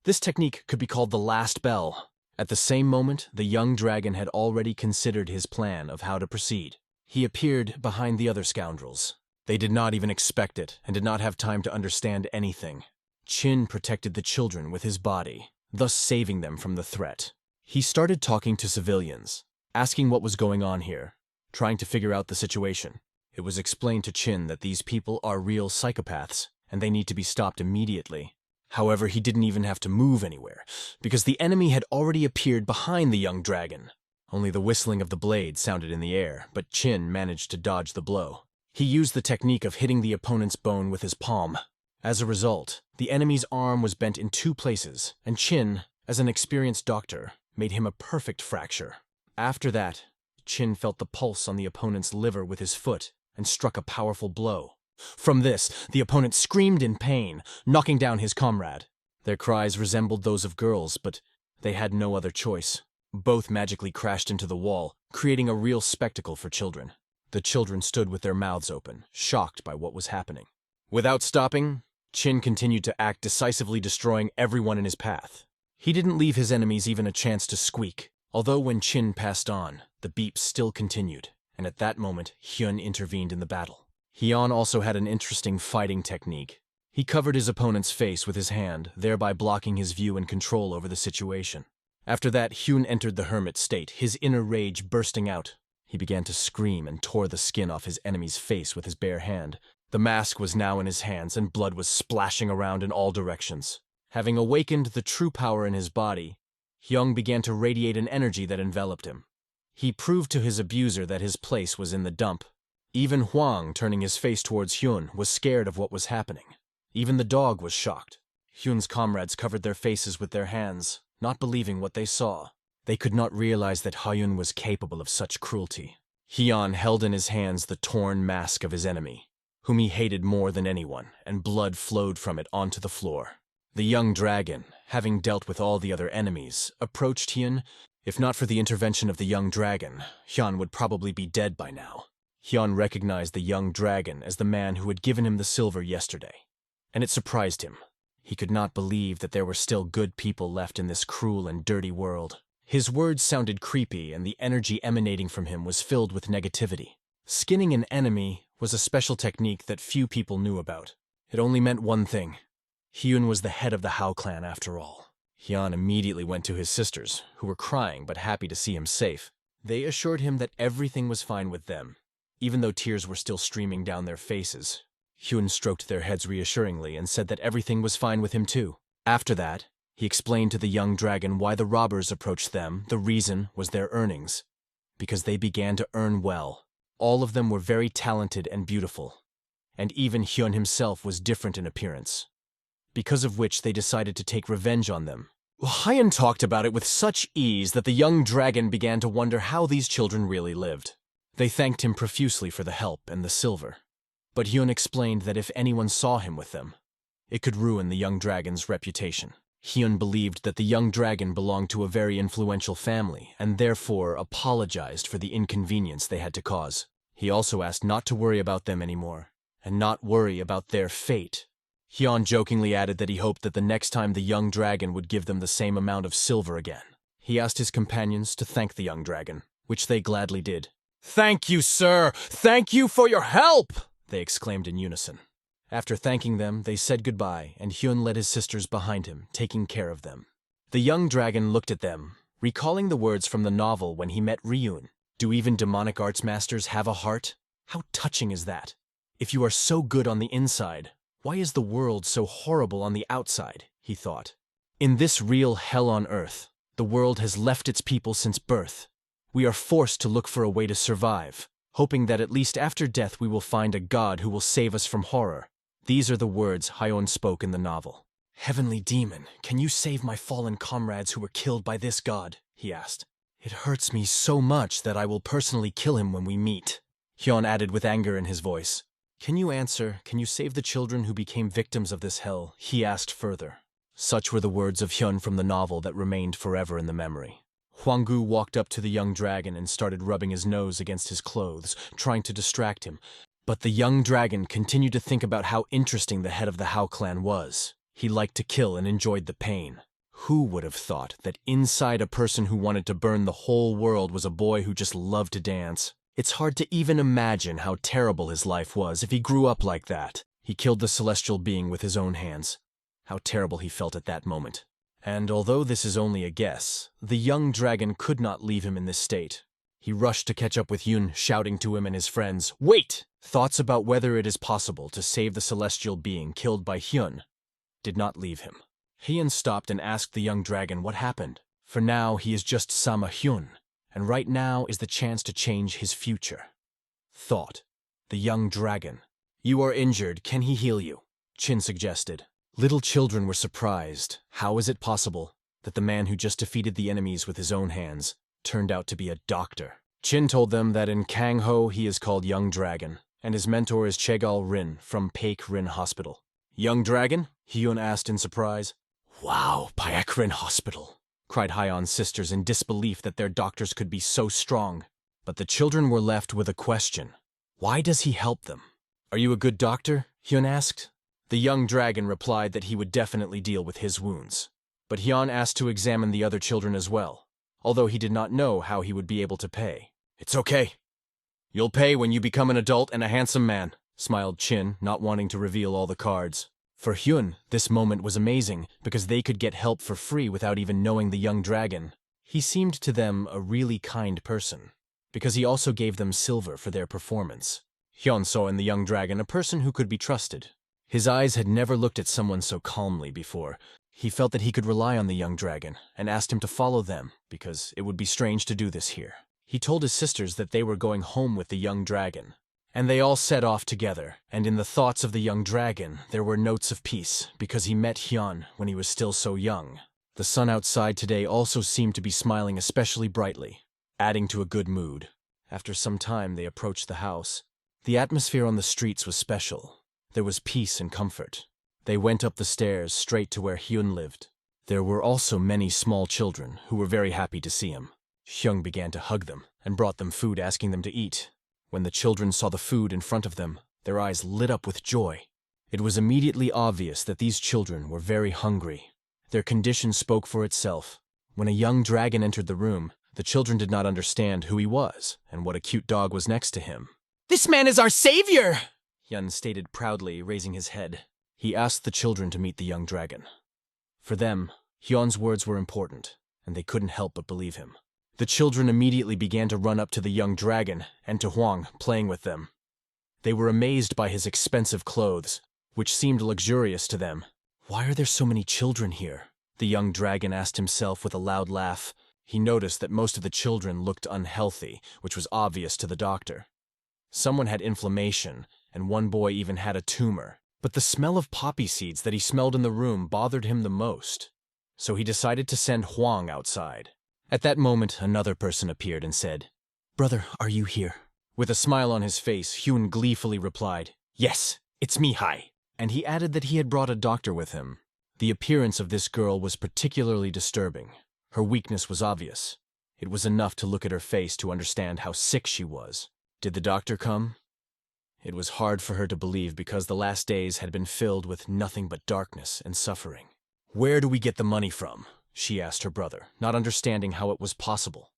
This technique could be called the last bell. At the same moment, the young dragon had already considered his plan of how to proceed. He appeared behind the other scoundrels. They did not even expect it and did not have time to understand anything. Chin protected the children with his body, thus saving them from the threat. He started talking to civilians, asking what was going on here, trying to figure out the situation. It was explained to Chin that these people are real psychopaths and they need to be stopped immediately. However, he didn't even have to move anywhere, because the enemy had already appeared behind the young dragon. Only the whistling of the blade sounded in the air, but Chin managed to dodge the blow. He used the technique of hitting the opponent's bone with his palm. As a result, the enemy's arm was bent in 2 places, and Chin, as an experienced doctor, made him a perfect fracture. After that, Chin felt the pulse on the opponent's liver with his foot and struck a powerful blow. From this, the opponent screamed in pain, knocking down his comrade. Their cries resembled those of girls, but they had no other choice. Both magically crashed into the wall, creating a real spectacle for children. The children stood with their mouths open, shocked by what was happening. Without stopping, Chin continued to act decisively, destroying everyone in his path. He didn't leave his enemies even a chance to squeak, although when Chin passed on, the beeps still continued, and at that moment, Hyun intervened in the battle. Hyun also had an interesting fighting technique. He covered his opponent's face with his hand, thereby blocking his view and control over the situation. After that, Hyun entered the hermit state, his inner rage bursting out. He began to scream and tore the skin off his enemy's face with his bare hand. The mask was now in his hands and blood was splashing around in all directions. Having awakened the true power in his body, Hyun began to radiate an energy that enveloped him. He proved to his abuser that his place was in the dump. Even Hwang, turning his face towards Hyun, was scared of what was happening. Even the dog was shocked. Hyun's comrades covered their faces with their hands, not believing what they saw. They could not realize that Hyun was capable of such cruelty. Hyun held in his hands the torn mask of his enemy, whom he hated more than anyone, and blood flowed from it onto the floor. The young dragon, having dealt with all the other enemies, approached Hyun. If not for the intervention of the young dragon, Hyun would probably be dead by now. Hyun recognized the young dragon as the man who had given him the silver yesterday, and it surprised him. He could not believe that there were still good people left in this cruel and dirty world. His words sounded creepy, and the energy emanating from him was filled with negativity. Skinning an enemy was a special technique that few people knew about. It only meant one thing. Hyun was the head of the Hao clan after all. Hyun immediately went to his sisters, who were crying but happy to see him safe. They assured him that everything was fine with them, even though tears were still streaming down their faces. Hyun stroked their heads reassuringly and said that everything was fine with him too. After that, he explained to the young dragon why the robbers approached them. The reason was their earnings, because they began to earn well. All of them were very talented and beautiful, and even Hyun himself was different in appearance, because of which they decided to take revenge on them. Hyun talked about it with such ease that the young dragon began to wonder how these children really lived. They thanked him profusely for the help and the silver, but Hyun explained that if anyone saw him with them, it could ruin the young dragon's reputation. Hyun believed that the young dragon belonged to a very influential family and therefore apologized for the inconvenience they had to cause. He also asked not to worry about them anymore and not worry about their fate. Hyun jokingly added that he hoped that the next time the young dragon would give them the same amount of silver again. He asked his companions to thank the young dragon, which they gladly did. "Thank you, sir! Thank you for your help!" they exclaimed in unison. After thanking them, they said goodbye, and Hyun led his sisters behind him, taking care of them. The young dragon looked at them, recalling the words from the novel when he met Ryun. Do even demonic arts masters have a heart? How touching is that? If you are so good on the inside, why is the world so horrible on the outside? He thought. In this real hell on earth, the world has left its people since birth. We are forced to look for a way to survive, hoping that at least after death we will find a god who will save us from horror. These are the words Hyun spoke in the novel. "Heavenly demon, can you save my fallen comrades who were killed by this god?" he asked. "It hurts me so much that I will personally kill him when we meet." Hyun added with anger in his voice. "Can you answer, can you save the children who became victims of this hell?" he asked further. Such were the words of Hyun from the novel that remained forever in the memory. Hwanggu walked up to the young dragon and started rubbing his nose against his clothes, trying to distract him. But the young dragon continued to think about how interesting the head of the Hao clan was. He liked to kill and enjoyed the pain. Who would have thought that inside a person who wanted to burn the whole world was a boy who just loved to dance? It's hard to even imagine how terrible his life was if he grew up like that. He killed the celestial being with his own hands. How terrible he felt at that moment. And although this is only a guess, the young dragon could not leave him in this state. He rushed to catch up with Hyun, shouting to him and his friends, "Wait!" Thoughts about whether it is possible to save the celestial being killed by Hyun did not leave him. Hyun stopped and asked the young dragon what happened. For now, he is just Sama Hyun, and right now is the chance to change his future. Thought. The young dragon. "You are injured, can he heal you?" Chin suggested. Little children were surprised. How is it possible that the man who just defeated the enemies with his own hands turned out to be a doctor? Chin told them that in Kangho he is called Young Dragon, and his mentor is Chegal Rin from Peck Rin Hospital. "Young Dragon?" Hyun asked in surprise. "Wow, Peck Rin Hospital," cried Hyun's sisters in disbelief that their doctors could be so strong. But the children were left with a question. Why does he help them? "Are you a good doctor?" Hyun asked. The young dragon replied that he would definitely deal with his wounds. But Hyun asked to examine the other children as well, although he did not know how he would be able to pay. "It's okay. You'll pay when you become an adult and a handsome man," smiled Chin, not wanting to reveal all the cards. For Hyun, this moment was amazing because they could get help for free without even knowing the young dragon. He seemed to them a really kind person, because he also gave them silver for their performance. Hyun saw in the young dragon a person who could be trusted. His eyes had never looked at someone so calmly before. He felt that he could rely on the young dragon and asked him to follow them because it would be strange to do this here. He told his sisters that they were going home with the young dragon, and they all set off together, and in the thoughts of the young dragon there were notes of peace because he met Hyun when he was still so young. The sun outside today also seemed to be smiling especially brightly, adding to a good mood. After some time they approached the house. The atmosphere on the streets was special. There was peace and comfort. They went up the stairs straight to where Hyun lived. There were also many small children who were very happy to see him. Hyun began to hug them and brought them food, asking them to eat. When the children saw the food in front of them, their eyes lit up with joy. It was immediately obvious that these children were very hungry. Their condition spoke for itself. When a young dragon entered the room, the children did not understand who he was and what a cute dog was next to him. "This man is our savior!" Hyun stated proudly, raising his head. He asked the children to meet the young dragon. For them, Hyun's words were important, and they couldn't help but believe him. The children immediately began to run up to the young dragon and to Hwang, playing with them. They were amazed by his expensive clothes, which seemed luxurious to them. "Why are there so many children here?" the young dragon asked himself with a loud laugh. He noticed that most of the children looked unhealthy, which was obvious to the doctor. Someone had inflammation, and one boy even had a tumor. But the smell of poppy seeds that he smelled in the room bothered him the most. So he decided to send Hwang outside. At that moment, another person appeared and said, "Brother, are you here?" With a smile on his face, Hyun gleefully replied, "Yes, it's me, Hai." And he added that he had brought a doctor with him. The appearance of this girl was particularly disturbing. Her weakness was obvious. It was enough to look at her face to understand how sick she was. Did the doctor come? It was hard for her to believe because the last days had been filled with nothing but darkness and suffering. "Where do we get the money from?" she asked her brother, not understanding how it was possible.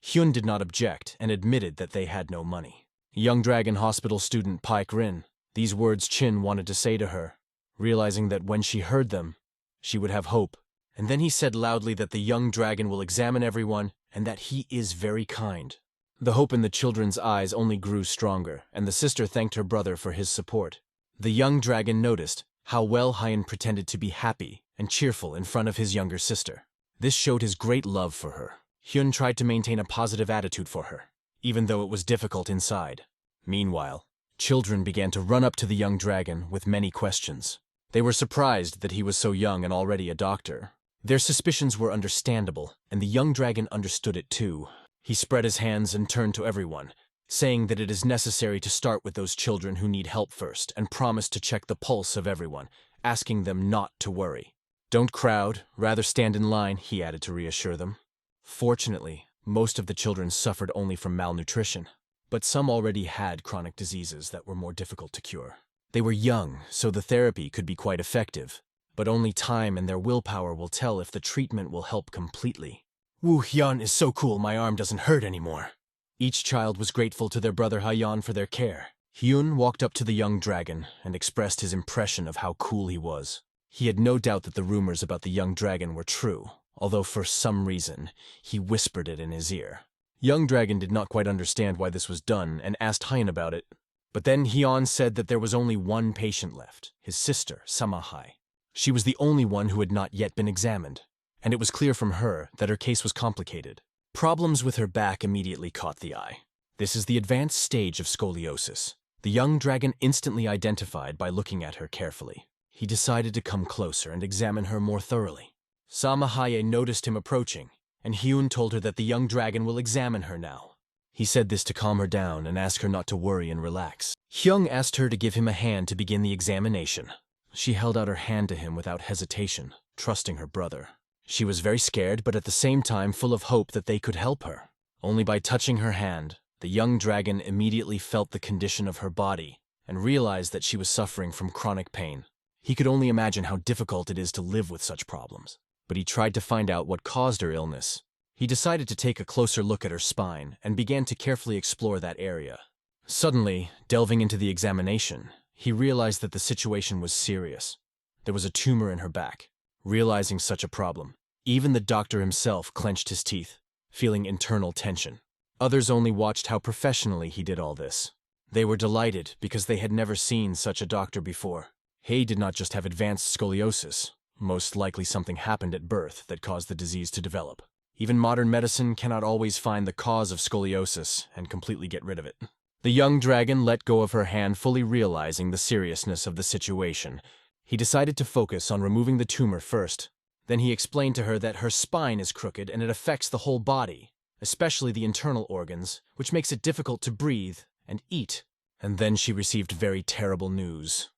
Hyun did not object and admitted that they had no money. Young Dragon Hospital student Paik Rin, these words Chin wanted to say to her, realizing that when she heard them, she would have hope. And then he said loudly that the young dragon will examine everyone and that he is very kind. The hope in the children's eyes only grew stronger, and the sister thanked her brother for his support. The young dragon noticed how well Hyun pretended to be happy and cheerful in front of his younger sister. This showed his great love for her. Hyun tried to maintain a positive attitude for her, even though it was difficult inside. Meanwhile, children began to run up to the young dragon with many questions. They were surprised that he was so young and already a doctor. Their suspicions were understandable, and the young dragon understood it too. He spread his hands and turned to everyone, saying that it is necessary to start with those children who need help first, and promised to check the pulse of everyone, asking them not to worry. "Don't crowd, rather stand in line," he added to reassure them. Fortunately, most of the children suffered only from malnutrition, but some already had chronic diseases that were more difficult to cure. They were young, so the therapy could be quite effective, but only time and their willpower will tell if the treatment will help completely. "Woo Hyun is so cool my arm doesn't hurt anymore." Each child was grateful to their brother Hyeon for their care. Hyun walked up to the young dragon and expressed his impression of how cool he was. He had no doubt that the rumors about the young dragon were true, although for some reason, he whispered it in his ear. Young dragon did not quite understand why this was done and asked Hyun about it. But then Hyun said that there was only one patient left, his sister, Samahai. She was the only one who had not yet been examined, and it was clear from her that her case was complicated. Problems with her back immediately caught the eye. This is the advanced stage of scoliosis. The young dragon instantly identified by looking at her carefully. He decided to come closer and examine her more thoroughly. Samahaye noticed him approaching, and Hyun told her that the young dragon will examine her now. He said this to calm her down and ask her not to worry and relax. Hyung asked her to give him a hand to begin the examination. She held out her hand to him without hesitation, trusting her brother. She was very scared, but at the same time full of hope that they could help her. Only by touching her hand, the young dragon immediately felt the condition of her body and realized that she was suffering from chronic pain. He could only imagine how difficult it is to live with such problems, but he tried to find out what caused her illness. He decided to take a closer look at her spine and began to carefully explore that area. Suddenly, delving into the examination, he realized that the situation was serious. There was a tumor in her back. Realizing such a problem, even the doctor himself clenched his teeth, feeling internal tension. Others only watched how professionally he did all this. They were delighted because they had never seen such a doctor before. He did not just have advanced scoliosis. Most likely something happened at birth that caused the disease to develop. Even modern medicine cannot always find the cause of scoliosis and completely get rid of it. The young dragon let go of her hand, fully realizing the seriousness of the situation. He decided to focus on removing the tumor first. Then he explained to her that her spine is crooked and it affects the whole body, especially the internal organs, which makes it difficult to breathe and eat. And then she received very terrible news.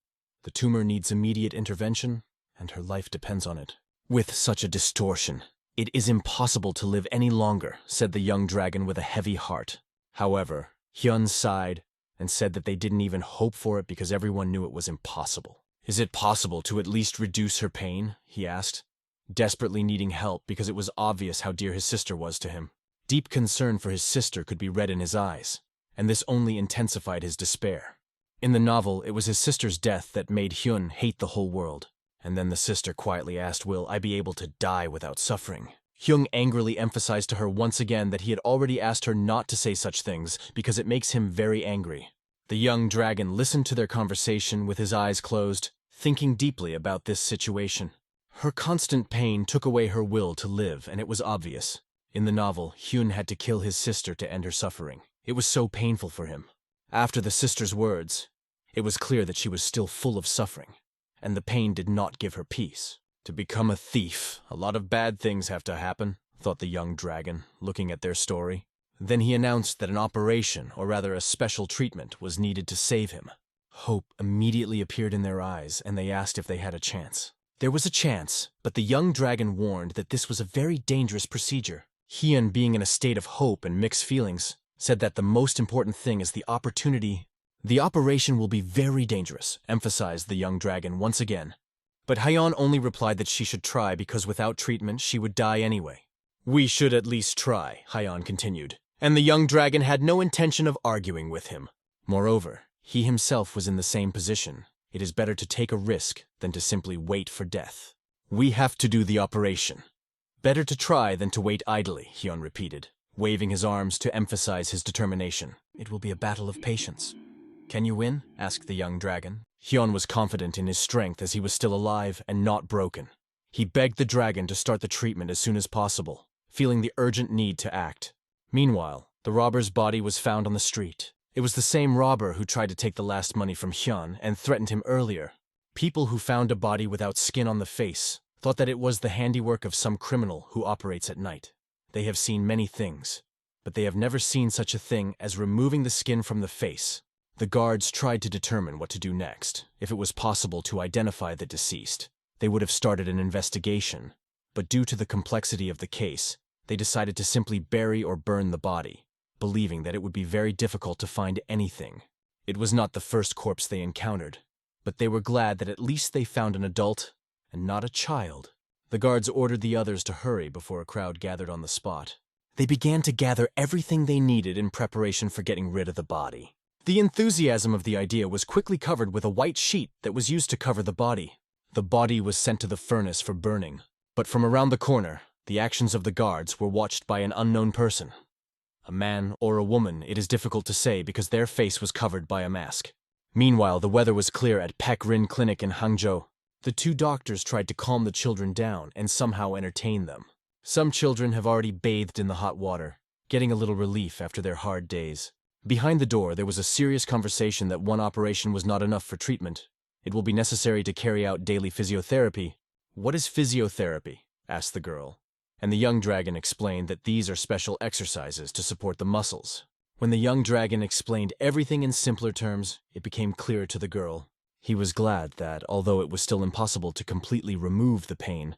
The tumor needs immediate intervention, and her life depends on it. With such a distortion, it is impossible to live any longer, said the young dragon with a heavy heart. However, Hyun sighed and said that they didn't even hope for it because everyone knew it was impossible. Is it possible to at least reduce her pain? He asked, desperately needing help because it was obvious how dear his sister was to him. Deep concern for his sister could be read in his eyes, and this only intensified his despair. In the novel, it was his sister's death that made Hyun hate the whole world, and then the sister quietly asked, "Will I be able to die without suffering?" Hyun angrily emphasized to her once again that he had already asked her not to say such things because it makes him very angry. The young dragon listened to their conversation with his eyes closed, thinking deeply about this situation. Her constant pain took away her will to live, and it was obvious. In the novel, Hyun had to kill his sister to end her suffering. It was so painful for him. After the sister's words, it was clear that she was still full of suffering, and the pain did not give her peace. To become a thief, a lot of bad things have to happen, thought the young dragon, looking at their story. Then he announced that an operation, or rather a special treatment, was needed to save him. Hope immediately appeared in their eyes, and they asked if they had a chance. There was a chance, but the young dragon warned that this was a very dangerous procedure. Hyun, being in a state of hope and mixed feelings, said that the most important thing is the opportunity. The operation will be very dangerous, emphasized the young dragon once again. But Hyun only replied that she should try because without treatment she would die anyway. We should at least try, Hyun continued, and the young dragon had no intention of arguing with him. Moreover, he himself was in the same position. It is better to take a risk than to simply wait for death. We have to do the operation. Better to try than to wait idly, Hyun repeated, waving his arms to emphasize his determination. It will be a battle of patience. Can you win? Asked the young dragon. Hyun was confident in his strength as he was still alive and not broken. He begged the dragon to start the treatment as soon as possible, feeling the urgent need to act. Meanwhile, the robber's body was found on the street. It was the same robber who tried to take the last money from Hyun and threatened him earlier. People who found a body without skin on the face thought that it was the handiwork of some criminal who operates at night. They have seen many things, but they have never seen such a thing as removing the skin from the face. The guards tried to determine what to do next. If it was possible to identify the deceased, they would have started an investigation. But due to the complexity of the case, they decided to simply bury or burn the body, believing that it would be very difficult to find anything. It was not the first corpse they encountered, but they were glad that at least they found an adult and not a child. The guards ordered the others to hurry before a crowd gathered on the spot. They began to gather everything they needed in preparation for getting rid of the body. The enthusiasm of the idea was quickly covered with a white sheet that was used to cover the body. The body was sent to the furnace for burning. But from around the corner, the actions of the guards were watched by an unknown person. A man or a woman, it is difficult to say because their face was covered by a mask. Meanwhile, the weather was clear at Peck Rin Clinic in Hangzhou. The two doctors tried to calm the children down and somehow entertain them. Some children have already bathed in the hot water, getting a little relief after their hard days. Behind the door, there was a serious conversation that one operation was not enough for treatment. It will be necessary to carry out daily physiotherapy. "What is physiotherapy?" asked the girl. And the young dragon explained that these are special exercises to support the muscles. When the young dragon explained everything in simpler terms, it became clearer to the girl. He was glad that, although it was still impossible to completely remove the pain,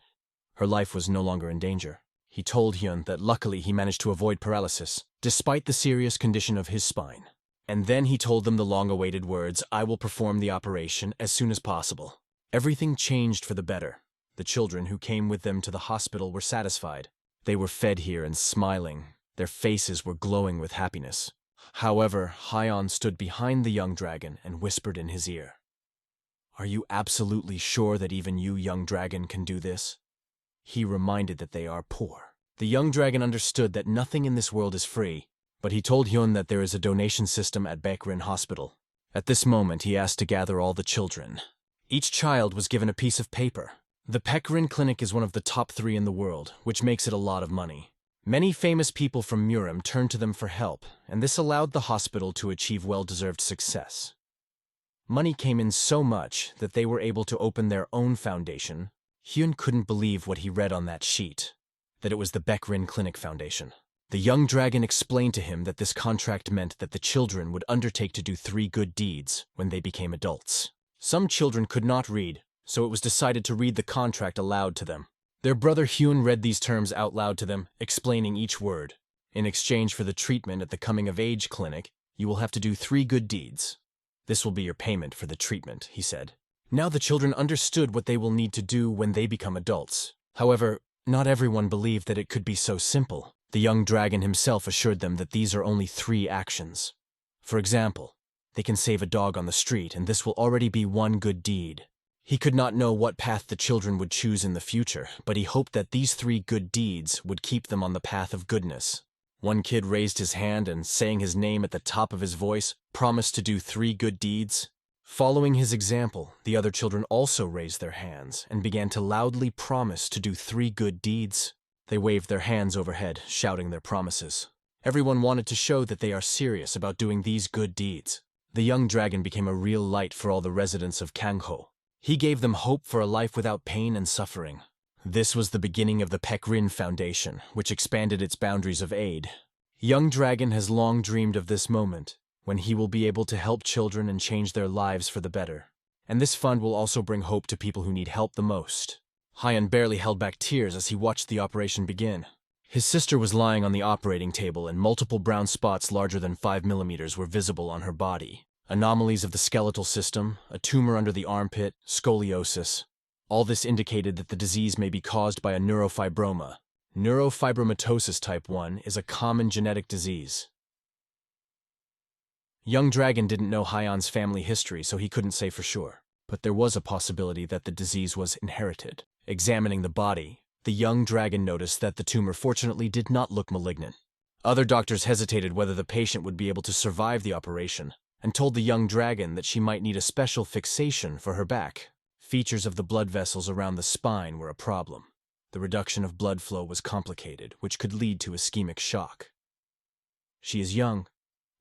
her life was no longer in danger. He told Hyun that luckily he managed to avoid paralysis, despite the serious condition of his spine. And then he told them the long-awaited words, "I will perform the operation as soon as possible." Everything changed for the better. The children who came with them to the hospital were satisfied. They were fed here and smiling. Their faces were glowing with happiness. However, Hyon stood behind the young dragon and whispered in his ear, "Are you absolutely sure that even you, young dragon, can do this?" He reminded that they are poor. The young dragon understood that nothing in this world is free, but he told Hyun that there is a donation system at Baekrin Hospital. At this moment, he asked to gather all the children. Each child was given a piece of paper. The Baekrin Clinic is one of the top 3 in the world, which makes it a lot of money. Many famous people from Murim turned to them for help, and this allowed the hospital to achieve well-deserved success. Money came in so much that they were able to open their own foundation. Hyun couldn't believe what he read on that sheet, that it was the Baekrin Clinic Foundation. The young dragon explained to him that this contract meant that the children would undertake to do 3 good deeds when they became adults. Some children could not read, so it was decided to read the contract aloud to them. Their brother Hyun read these terms out loud to them, explaining each word. In exchange for the treatment at the coming-of-age clinic, you will have to do 3 good deeds. This will be your payment for the treatment, he said. Now the children understood what they will need to do when they become adults. However, not everyone believed that it could be so simple. The young dragon himself assured them that these are only 3 actions. For example, they can save a dog on the street, and this will already be 1 good deed. He could not know what path the children would choose in the future, but he hoped that these 3 good deeds would keep them on the path of goodness. One kid raised his hand and, saying his name at the top of his voice, promised to do 3 good deeds. Following his example, the other children also raised their hands and began to loudly promise to do 3 good deeds. They waved their hands overhead, shouting their promises. Everyone wanted to show that they are serious about doing these good deeds. The young dragon became a real light for all the residents of Kangho. He gave them hope for a life without pain and suffering. This was the beginning of the Baekrin Foundation, which expanded its boundaries of aid. Young dragon has long dreamed of this moment, when he will be able to help children and change their lives for the better. And this fund will also bring hope to people who need help the most. Hyun barely held back tears as he watched the operation begin. His sister was lying on the operating table and multiple brown spots larger than 5 millimeters were visible on her body. Anomalies of the skeletal system, a tumor under the armpit, scoliosis. All this indicated that the disease may be caused by a neurofibroma. Neurofibromatosis type 1 is a common genetic disease. Young Dragon didn't know Hyun's family history, so he couldn't say for sure. But there was a possibility that the disease was inherited. Examining the body, the young dragon noticed that the tumor fortunately did not look malignant. Other doctors hesitated whether the patient would be able to survive the operation, and told the young dragon that she might need a special fixation for her back. Features of the blood vessels around the spine were a problem. The reduction of blood flow was complicated, which could lead to ischemic shock. She is young,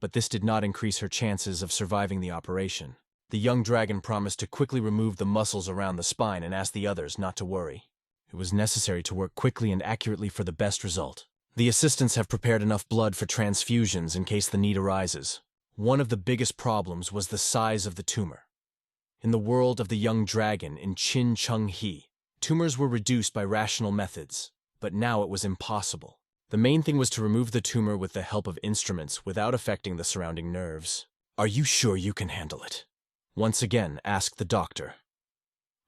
but this did not increase her chances of surviving the operation. The young dragon promised to quickly remove the muscles around the spine and asked the others not to worry. It was necessary to work quickly and accurately for the best result. The assistants have prepared enough blood for transfusions in case the need arises. One of the biggest problems was the size of the tumor. In the world of the young dragon in Chin Chung Hee, tumors were reduced by rational methods, but now it was impossible. The main thing was to remove the tumor with the help of instruments without affecting the surrounding nerves. "Are you sure you can handle it?" once again asked the doctor.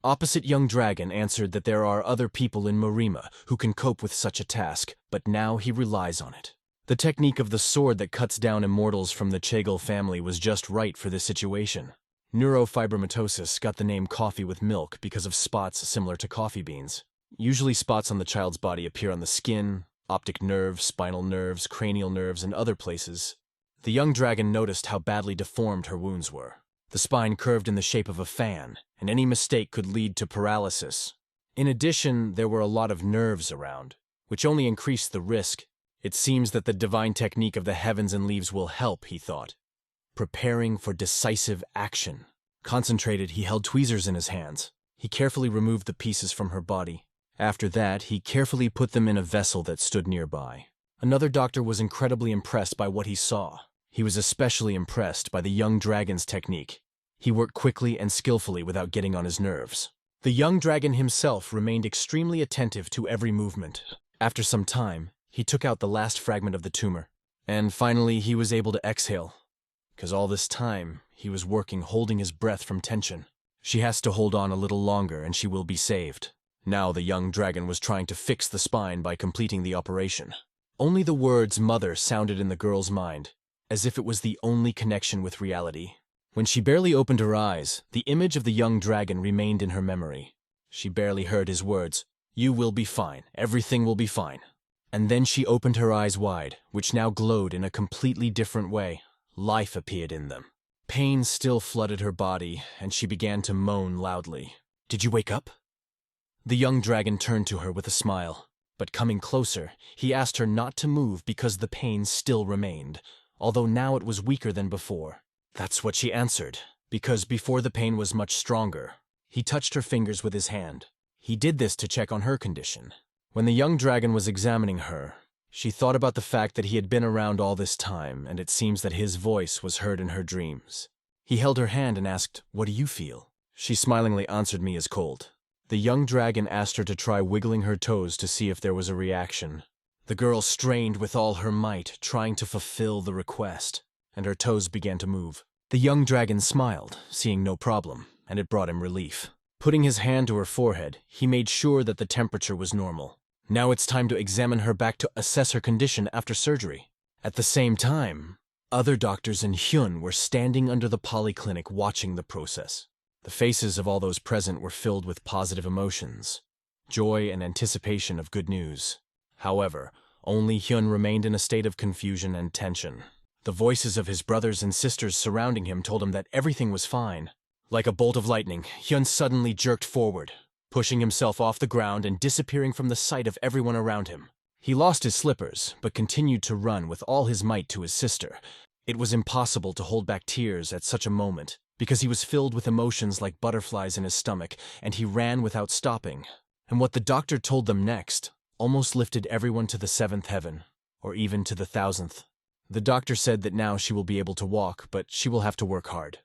Opposite young dragon answered that there are other people in Marima who can cope with such a task, but now he relies on it. The technique of the sword that cuts down immortals from the Chagall family was just right for this situation. Neurofibromatosis got the name coffee with milk because of spots similar to coffee beans. Usually spots on the child's body appear on the skin, optic nerves, spinal nerves, cranial nerves, and other places. The young dragon noticed how badly deformed her wounds were. The spine curved in the shape of a fan, and any mistake could lead to paralysis. In addition, there were a lot of nerves around, which only increased the risk. It seems that the divine technique of the heavens and leaves will help, he thought. Preparing for decisive action. Concentrated, he held tweezers in his hands. He carefully removed the pieces from her body. After that, he carefully put them in a vessel that stood nearby. Another doctor was incredibly impressed by what he saw. He was especially impressed by the young dragon's technique. He worked quickly and skillfully without getting on his nerves. The young dragon himself remained extremely attentive to every movement. After some time, he took out the last fragment of the tumor. And finally, he was able to exhale. Because all this time, he was working holding his breath from tension. She has to hold on a little longer and she will be saved. Now the young dragon was trying to fix the spine by completing the operation. Only the words mother sounded in the girl's mind, as if it was the only connection with reality. When she barely opened her eyes, the image of the young dragon remained in her memory. She barely heard his words, "You will be fine, everything will be fine." And then she opened her eyes wide, which now glowed in a completely different way. Life appeared in them. Pain still flooded her body, and she began to moan loudly. "Did you wake up?" The young dragon turned to her with a smile, but coming closer, he asked her not to move because the pain still remained, although now it was weaker than before. That's what she answered, because before the pain was much stronger. He touched her fingers with his hand. He did this to check on her condition. When the young dragon was examining her, she thought about the fact that he had been around all this time, and it seems that his voice was heard in her dreams. He held her hand and asked, "What do you feel?" She smilingly answered me as cold. The young dragon asked her to try wiggling her toes to see if there was a reaction. The girl strained with all her might, trying to fulfill the request, and her toes began to move. The young dragon smiled, seeing no problem, and it brought him relief. Putting his hand to her forehead, he made sure that the temperature was normal. Now it's time to examine her back to assess her condition after surgery. At the same time, other doctors in Hyun were standing under the polyclinic watching the process. The faces of all those present were filled with positive emotions, joy and anticipation of good news. However, only Hyun remained in a state of confusion and tension. The voices of his brothers and sisters surrounding him told him that everything was fine. Like a bolt of lightning, Hyun suddenly jerked forward, pushing himself off the ground and disappearing from the sight of everyone around him. He lost his slippers, but continued to run with all his might to his sister. It was impossible to hold back tears at such a moment, because he was filled with emotions like butterflies in his stomach, and he ran without stopping. And what the doctor told them next almost lifted everyone to the 7th heaven, or even to the 1000th. The doctor said that now she will be able to walk, but she will have to work hard.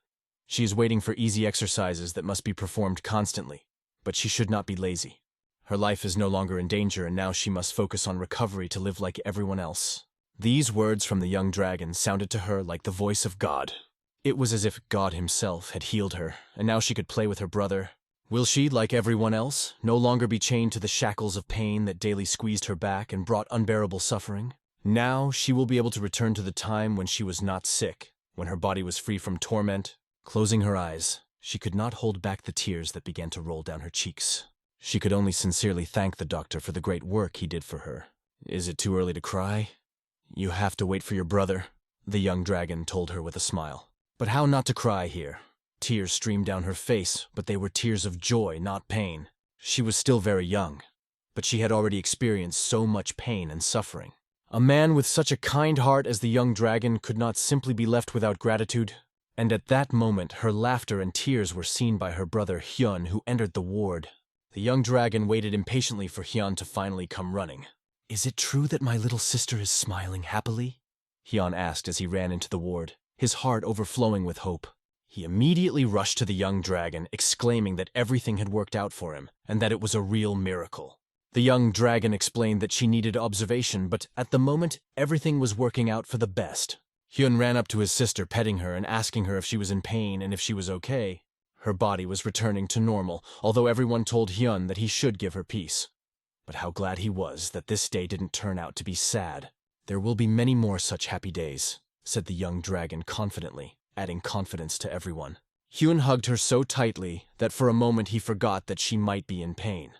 She is waiting for easy exercises that must be performed constantly, but she should not be lazy. Her life is no longer in danger, and now she must focus on recovery to live like everyone else. These words from the young dragon sounded to her like the voice of God. It was as if God himself had healed her, and now she could play with her brother. Will she, like everyone else, no longer be chained to the shackles of pain that daily squeezed her back and brought unbearable suffering? Now she will be able to return to the time when she was not sick, when her body was free from torment. Closing her eyes, she could not hold back the tears that began to roll down her cheeks. She could only sincerely thank the doctor for the great work he did for her. "Is it too early to cry?" "You have to wait for your brother," the young dragon told her with a smile. But how not to cry here? Tears streamed down her face, but they were tears of joy, not pain. She was still very young, but she had already experienced so much pain and suffering. A man with such a kind heart as the young dragon could not simply be left without gratitude. And at that moment, her laughter and tears were seen by her brother Hyun, who entered the ward. The young dragon waited impatiently for Hyun to finally come running. "Is it true that my little sister is smiling happily?" Hyun asked as he ran into the ward, his heart overflowing with hope. He immediately rushed to the young dragon, exclaiming that everything had worked out for him, and that it was a real miracle. The young dragon explained that she needed observation, but at the moment, everything was working out for the best. Hyun ran up to his sister, petting her and asking her if she was in pain and if she was okay. Her body was returning to normal, although everyone told Hyun that he should give her peace. But how glad he was that this day didn't turn out to be sad. "There will be many more such happy days," said the young dragon confidently, adding confidence to everyone. Hyun hugged her so tightly that for a moment he forgot that she might be in pain.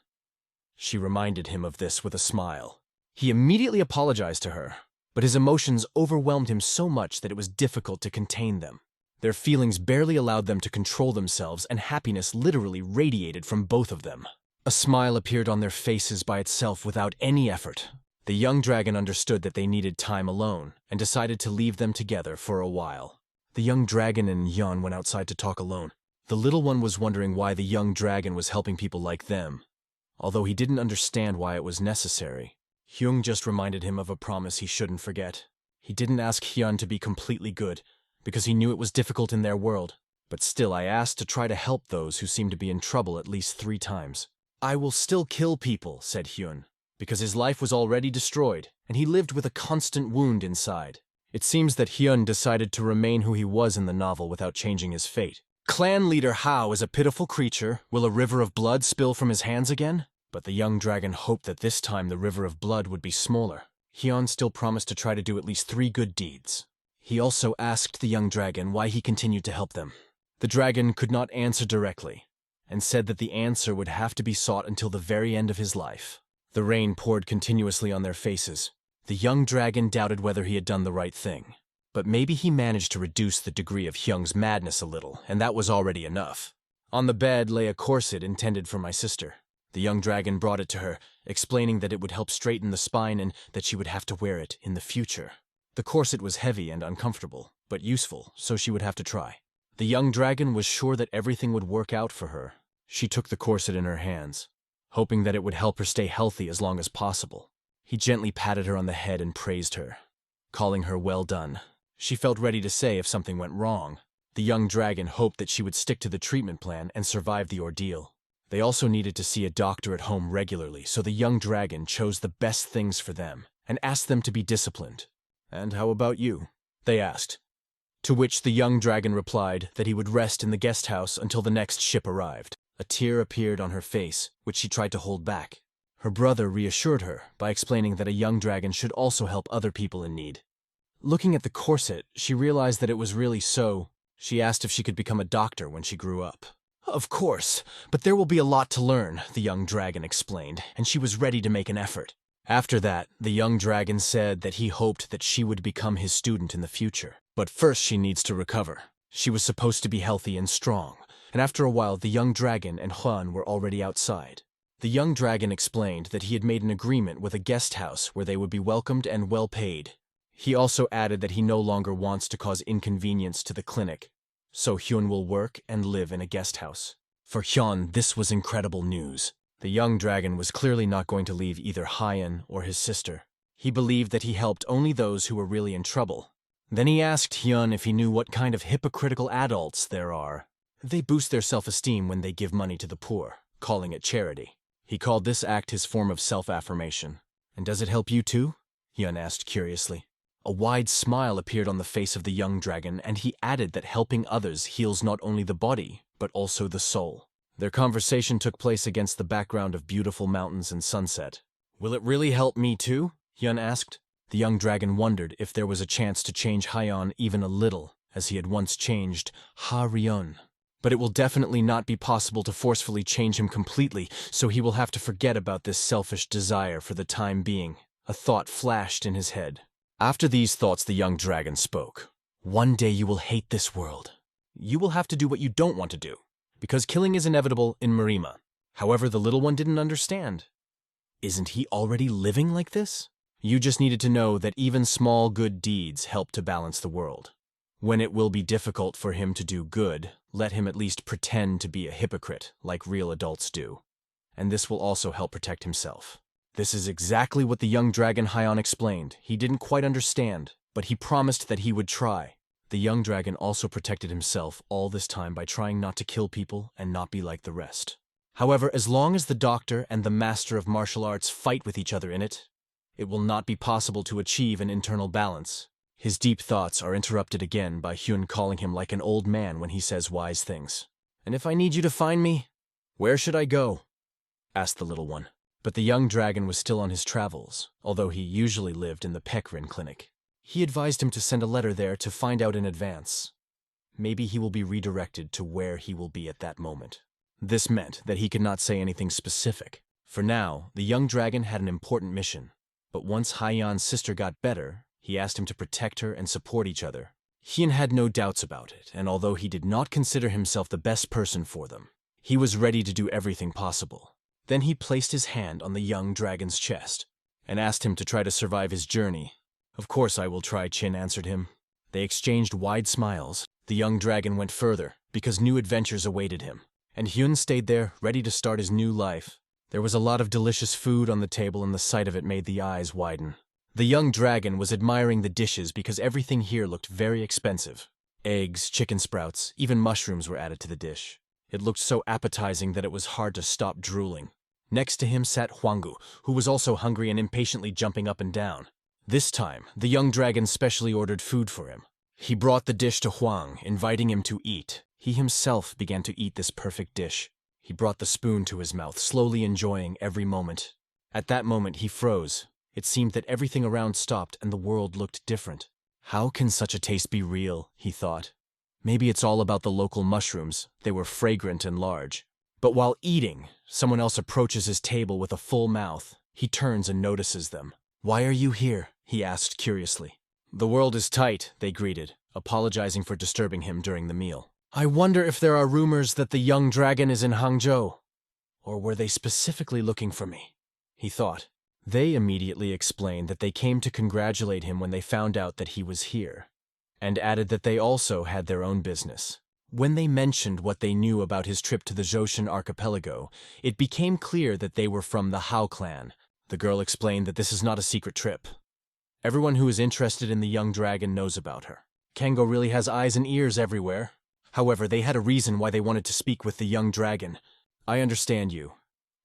She reminded him of this with a smile. He immediately apologized to her, but his emotions overwhelmed him so much that it was difficult to contain them. Their feelings barely allowed them to control themselves, and happiness literally radiated from both of them. A smile appeared on their faces by itself without any effort. The young dragon understood that they needed time alone, and decided to leave them together for a while. The young dragon and Hyun went outside to talk alone. The little one was wondering why the young dragon was helping people like them. Although he didn't understand why it was necessary, Hyun just reminded him of a promise he shouldn't forget. He didn't ask Hyun to be completely good, because he knew it was difficult in their world. But still, I asked to try to help those who seem to be in trouble at least 3 times. "I will still kill people," said Hyun, because his life was already destroyed, and he lived with a constant wound inside. It seems that Hyun decided to remain who he was in the novel without changing his fate. Clan leader Hao is a pitiful creature. Will a river of blood spill from his hands again? But the young dragon hoped that this time the river of blood would be smaller. Hyun still promised to try to do at least 3 good deeds. He also asked the young dragon why he continued to help them. The dragon could not answer directly, and said that the answer would have to be sought until the very end of his life. The rain poured continuously on their faces. The young dragon doubted whether he had done the right thing. But maybe he managed to reduce the degree of Hyung's madness a little, and that was already enough. On the bed lay a corset intended for my sister. The young dragon brought it to her, explaining that it would help straighten the spine and that she would have to wear it in the future. The corset was heavy and uncomfortable, but useful, so she would have to try. The young dragon was sure that everything would work out for her. She took the corset in her hands, hoping that it would help her stay healthy as long as possible. He gently patted her on the head and praised her, calling her well done. She felt ready to say if something went wrong. The young dragon hoped that she would stick to the treatment plan and survive the ordeal. They also needed to see a doctor at home regularly, so the young dragon chose the best things for them and asked them to be disciplined. "And how about you?" they asked. To which the young dragon replied that he would rest in the guest house until the next ship arrived. A tear appeared on her face, which she tried to hold back. Her brother reassured her by explaining that a young dragon should also help other people in need. Looking at the corset, she realized that it was really so. She asked if she could become a doctor when she grew up. "Of course, but there will be a lot to learn," the young dragon explained, and she was ready to make an effort. After that, the young dragon said that he hoped that she would become his student in the future. But first she needs to recover. She was supposed to be healthy and strong, and after a while the young dragon and Hyun were already outside. The young dragon explained that he had made an agreement with a guest house where they would be welcomed and well paid. He also added that he no longer wants to cause inconvenience to the clinic, so Hyun will work and live in a guest house. For Hyun, this was incredible news. The young dragon was clearly not going to leave either Hyun or his sister. He believed that he helped only those who were really in trouble. Then he asked Hyun if he knew what kind of hypocritical adults there are. They boost their self-esteem when they give money to the poor, calling it charity. He called this act his form of self-affirmation. "And does it help you too?" Hyun asked curiously. A wide smile appeared on the face of the young dragon, and he added that helping others heals not only the body, but also the soul. Their conversation took place against the background of beautiful mountains and sunset. "Will it really help me too?" Hyun asked. The young dragon wondered if there was a chance to change Hyun even a little, as he had once changed Ha-ryun. But it will definitely not be possible to forcefully change him completely, so he will have to forget about this selfish desire for the time being. A thought flashed in his head. After these thoughts, the young dragon spoke. "One day you will hate this world. You will have to do what you don't want to do, because killing is inevitable in Marima." However, the little one didn't understand. Isn't he already living like this? You just needed to know that even small good deeds help to balance the world. When it will be difficult for him to do good, let him at least pretend to be a hypocrite like real adults do. And this will also help protect himself. This is exactly what the young dragon Hyun explained. He didn't quite understand, but he promised that he would try. The young dragon also protected himself all this time by trying not to kill people and not be like the rest. However, as long as the doctor and the master of martial arts fight with each other in it, it will not be possible to achieve an internal balance. His deep thoughts are interrupted again by Hyun calling him like an old man when he says wise things. And if I need you to find me, where should I go? Asked the little one. But the young dragon was still on his travels, although he usually lived in the Peck clinic. He advised him to send a letter there to find out in advance. Maybe he will be redirected to where he will be at that moment. This meant that he could not say anything specific. For now, the young dragon had an important mission. But once Haiyan's sister got better, he asked him to protect her and support each other. Hien had no doubts about it, and although he did not consider himself the best person for them, he was ready to do everything possible. Then he placed his hand on the young dragon's chest and asked him to try to survive his journey. Of course I will try, Chin answered him. They exchanged wide smiles. The young dragon went further because new adventures awaited him, and Hyun stayed there, ready to start his new life. There was a lot of delicious food on the table, and the sight of it made the eyes widen. The young dragon was admiring the dishes because everything here looked very expensive. Eggs, chicken sprouts, even mushrooms were added to the dish. It looked so appetizing that it was hard to stop drooling. Next to him sat Hwanggu, who was also hungry and impatiently jumping up and down. This time, the young dragon specially ordered food for him. He brought the dish to Hwang, inviting him to eat. He himself began to eat this perfect dish. He brought the spoon to his mouth, slowly enjoying every moment. At that moment, he froze. It seemed that everything around stopped and the world looked different. How can such a taste be real, he thought. Maybe it's all about the local mushrooms. They were fragrant and large. But while eating, someone else approaches his table with a full mouth. He turns and notices them. "Why are you here?" he asked curiously. "The world is tight," they greeted, apologizing for disturbing him during the meal. "I wonder if there are rumors that the young dragon is in Hangzhou. Or were they specifically looking for me?" he thought. They immediately explained that they came to congratulate him when they found out that he was here, and added that they also had their own business. When they mentioned what they knew about his trip to the Zhoushan Archipelago, it became clear that they were from the Hao clan. The girl explained that this is not a secret trip. Everyone who is interested in the young dragon knows about her. Kango really has eyes and ears everywhere. However, they had a reason why they wanted to speak with the young dragon. "I understand you.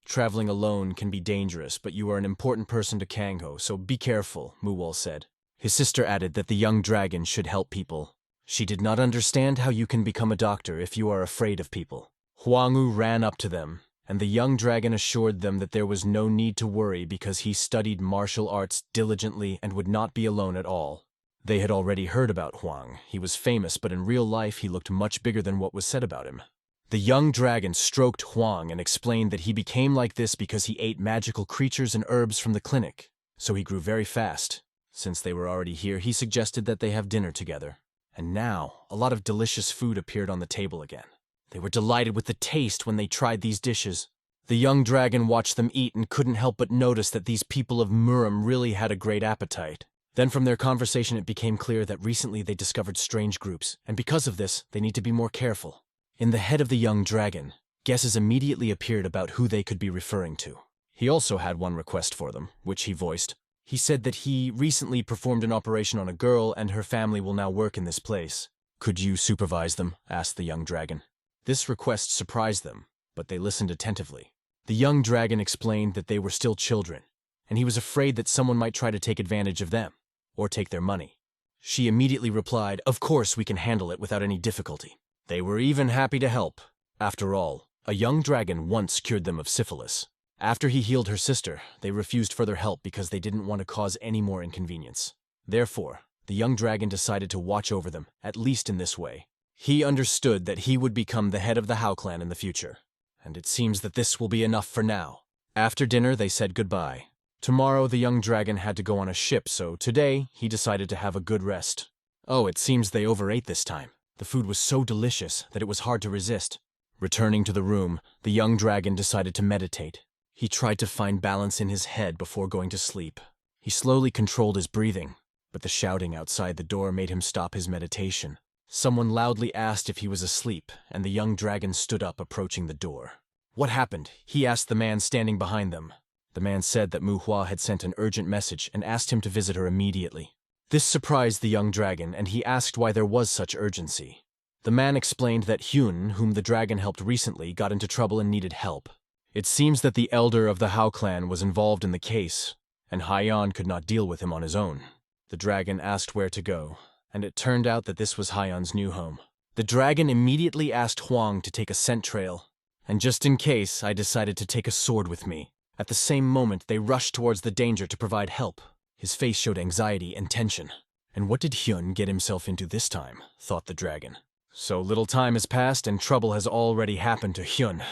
Traveling alone can be dangerous, but you are an important person to Kangho, so be careful," Muwal said. His sister added that the young dragon should help people. She did not understand how you can become a doctor if you are afraid of people. Hwanggu ran up to them, and the young dragon assured them that there was no need to worry because he studied martial arts diligently and would not be alone at all. They had already heard about Hwang. He was famous, but in real life he looked much bigger than what was said about him. The young dragon stroked Hwang and explained that he became like this because he ate magical creatures and herbs from the clinic, so he grew very fast. Since they were already here, he suggested that they have dinner together. And now, a lot of delicious food appeared on the table again. They were delighted with the taste when they tried these dishes. The young dragon watched them eat and couldn't help but notice that these people of Murim really had a great appetite. Then from their conversation it became clear that recently they discovered strange groups, and because of this, they need to be more careful. In the head of the young dragon, guesses immediately appeared about who they could be referring to. He also had one request for them, which he voiced. He said that he recently performed an operation on a girl and her family will now work in this place. "Could you supervise them?" asked the young dragon. This request surprised them, but they listened attentively. The young dragon explained that they were still children, and he was afraid that someone might try to take advantage of them, or take their money. She immediately replied, "Of course we can handle it without any difficulty." They were even happy to help. After all, a young dragon once cured them of syphilis. After he healed her sister, they refused further help because they didn't want to cause any more inconvenience. Therefore, the young dragon decided to watch over them, at least in this way. He understood that he would become the head of the Hao clan in the future, and it seems that this will be enough for now. After dinner, they said goodbye. Tomorrow, the young dragon had to go on a ship, so today, he decided to have a good rest. Oh, it seems they overate this time. The food was so delicious that it was hard to resist. Returning to the room, the young dragon decided to meditate. He tried to find balance in his head before going to sleep. He slowly controlled his breathing, but the shouting outside the door made him stop his meditation. Someone loudly asked if he was asleep, and the young dragon stood up, approaching the door. "What happened?" he asked the man standing behind them. The man said that Manhwa had sent an urgent message and asked him to visit her immediately. This surprised the young dragon, and he asked why there was such urgency. The man explained that Hyun, whom the dragon helped recently, got into trouble and needed help. It seems that the elder of the Hao clan was involved in the case, and Haiyan could not deal with him on his own. The dragon asked where to go, and it turned out that this was Haiyan's new home. The dragon immediately asked Huang to take a scent trail, and just in case, I decided to take a sword with me. At the same moment, they rushed towards the danger to provide help. His face showed anxiety and tension. And what did Hyun get himself into this time, thought the dragon. So little time has passed and trouble has already happened to Hyun.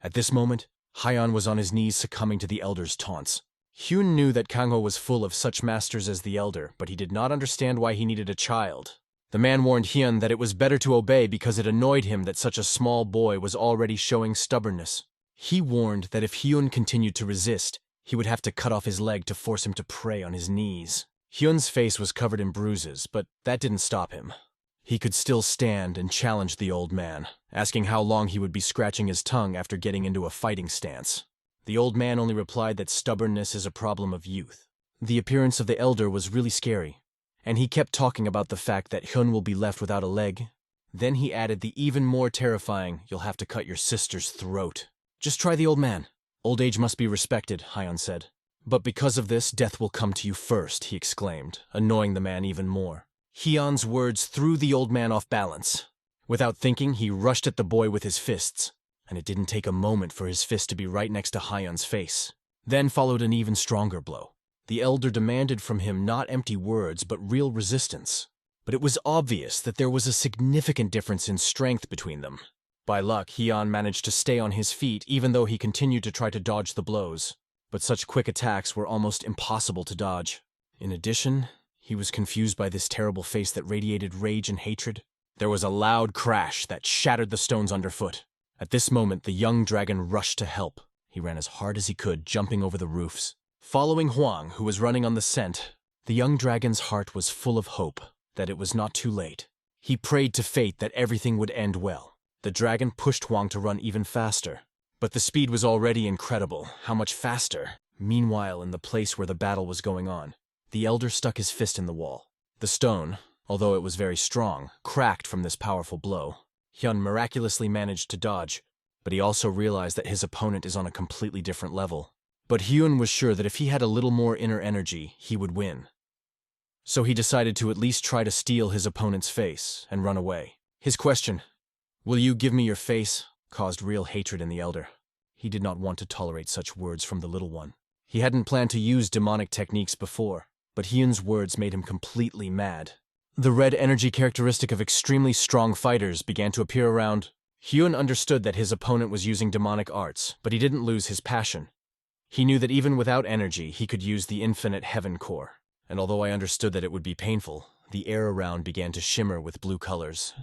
At this moment, Hyeon was on his knees succumbing to the elder's taunts. Hyun knew that Kangho was full of such masters as the elder, but he did not understand why he needed a child. The man warned Hyun that it was better to obey because it annoyed him that such a small boy was already showing stubbornness. He warned that if Hyun continued to resist, he would have to cut off his leg to force him to pray on his knees. Hyun's face was covered in bruises, but that didn't stop him. He could still stand and challenge the old man, asking how long he would be scratching his tongue after getting into a fighting stance. The old man only replied that stubbornness is a problem of youth. The appearance of the elder was really scary, and he kept talking about the fact that Hyun will be left without a leg. Then he added the even more terrifying, "You'll have to cut your sister's throat." "Just try the old man. Old age must be respected," Hyeon said. "But because of this, death will come to you first," he exclaimed, annoying the man even more. Hyun's words threw the old man off balance. Without thinking, he rushed at the boy with his fists, and it didn't take a moment for his fist to be right next to Hyun's face. Then followed an even stronger blow. The elder demanded from him not empty words, but real resistance. But it was obvious that there was a significant difference in strength between them. By luck, Hyun managed to stay on his feet even though he continued to try to dodge the blows. But such quick attacks were almost impossible to dodge. In addition, he was confused by this terrible face that radiated rage and hatred. There was a loud crash that shattered the stones underfoot. At this moment, the young dragon rushed to help. He ran as hard as he could, jumping over the roofs. Following Huang, who was running on the scent, the young dragon's heart was full of hope that it was not too late. He prayed to fate that everything would end well. The dragon pushed Huang to run even faster. But the speed was already incredible. How much faster? Meanwhile, in the place where the battle was going on, the elder stuck his fist in the wall. The stone, although it was very strong, cracked from this powerful blow. Hyun miraculously managed to dodge, but he also realized that his opponent is on a completely different level. But Hyun was sure that if he had a little more inner energy, he would win. So he decided to at least try to steal his opponent's face and run away. His question, "Will you give me your face?" caused real hatred in the elder. He did not want to tolerate such words from the little one. He hadn't planned to use demonic techniques before, but Hyun's words made him completely mad. The red energy characteristic of extremely strong fighters began to appear around. Hyun understood that his opponent was using demonic arts, but he didn't lose his passion. He knew that even without energy, he could use the infinite heaven core. And although I understood that it would be painful, the air around began to shimmer with blue colors.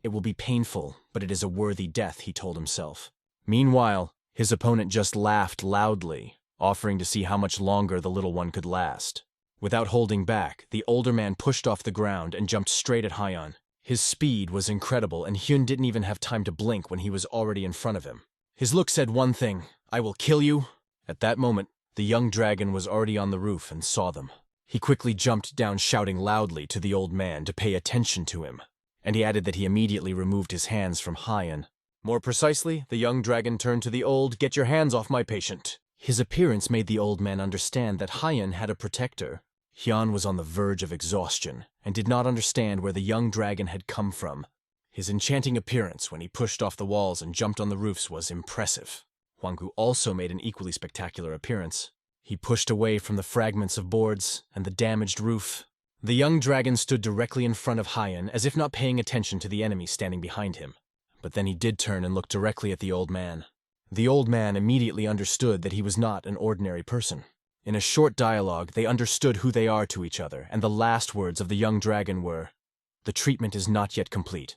It will be painful, but it is a worthy death, he told himself. Meanwhile, his opponent just laughed loudly, offering to see how much longer the little one could last. Without holding back, the older man pushed off the ground and jumped straight at Hyeon. His speed was incredible, and Hyun didn't even have time to blink when he was already in front of him. His look said one thing, "I will kill you." At that moment, the young dragon was already on the roof and saw them. He quickly jumped down shouting loudly to the old man to pay attention to him, and he added that he immediately removed his hands from Hyeon. More precisely, the young dragon turned to the old, "Get your hands off my patient." His appearance made the old man understand that Hyeon had a protector. Hyun was on the verge of exhaustion and did not understand where the young dragon had come from. His enchanting appearance when he pushed off the walls and jumped on the roofs was impressive. Hwanggu also made an equally spectacular appearance. He pushed away from the fragments of boards and the damaged roof. The young dragon stood directly in front of Hyeon, as if not paying attention to the enemy standing behind him. But then he did turn and looked directly at the old man. The old man immediately understood that he was not an ordinary person. In a short dialogue, they understood who they are to each other, and the last words of the young dragon were, "The treatment is not yet complete.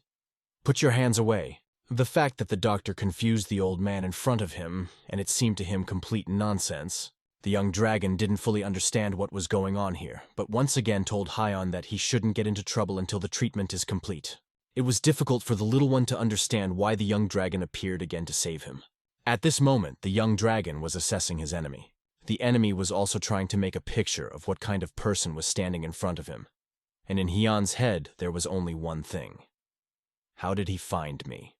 Put your hands away." The fact that the doctor confused the old man in front of him, and it seemed to him complete nonsense. The young dragon didn't fully understand what was going on here, but once again told Hyeon that he shouldn't get into trouble until the treatment is complete. It was difficult for the little one to understand why the young dragon appeared again to save him. At this moment, the young dragon was assessing his enemy. The enemy was also trying to make a picture of what kind of person was standing in front of him. And in Hyun's head, there was only one thing. How did he find me?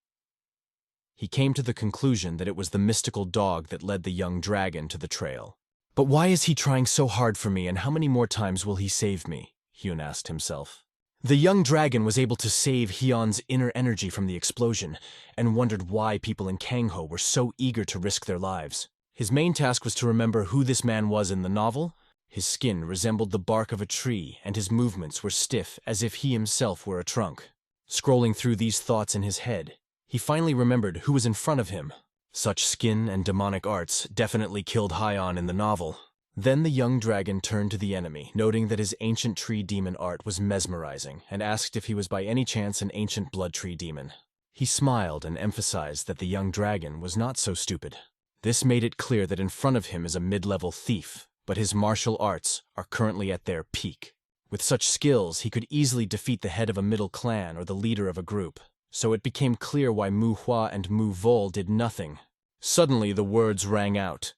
He came to the conclusion that it was the mystical dog that led the young dragon to the trail. But why is he trying so hard for me, and how many more times will he save me? Hyun asked himself. The young dragon was able to save Hyun's inner energy from the explosion, and wondered why people in Kangho were so eager to risk their lives. His main task was to remember who this man was in the novel. His skin resembled the bark of a tree, and his movements were stiff as if he himself were a trunk. Scrolling through these thoughts in his head, he finally remembered who was in front of him. Such skin and demonic arts definitely killed Hyun in the novel. Then the young dragon turned to the enemy, noting that his ancient tree demon art was mesmerizing, and asked if he was by any chance an ancient blood tree demon. He smiled and emphasized that the young dragon was not so stupid. This made it clear that in front of him is a mid-level thief, but his martial arts are currently at their peak. With such skills, he could easily defeat the head of a middle clan or the leader of a group, so it became clear why Manhwa and Vol did nothing. Suddenly the words rang out.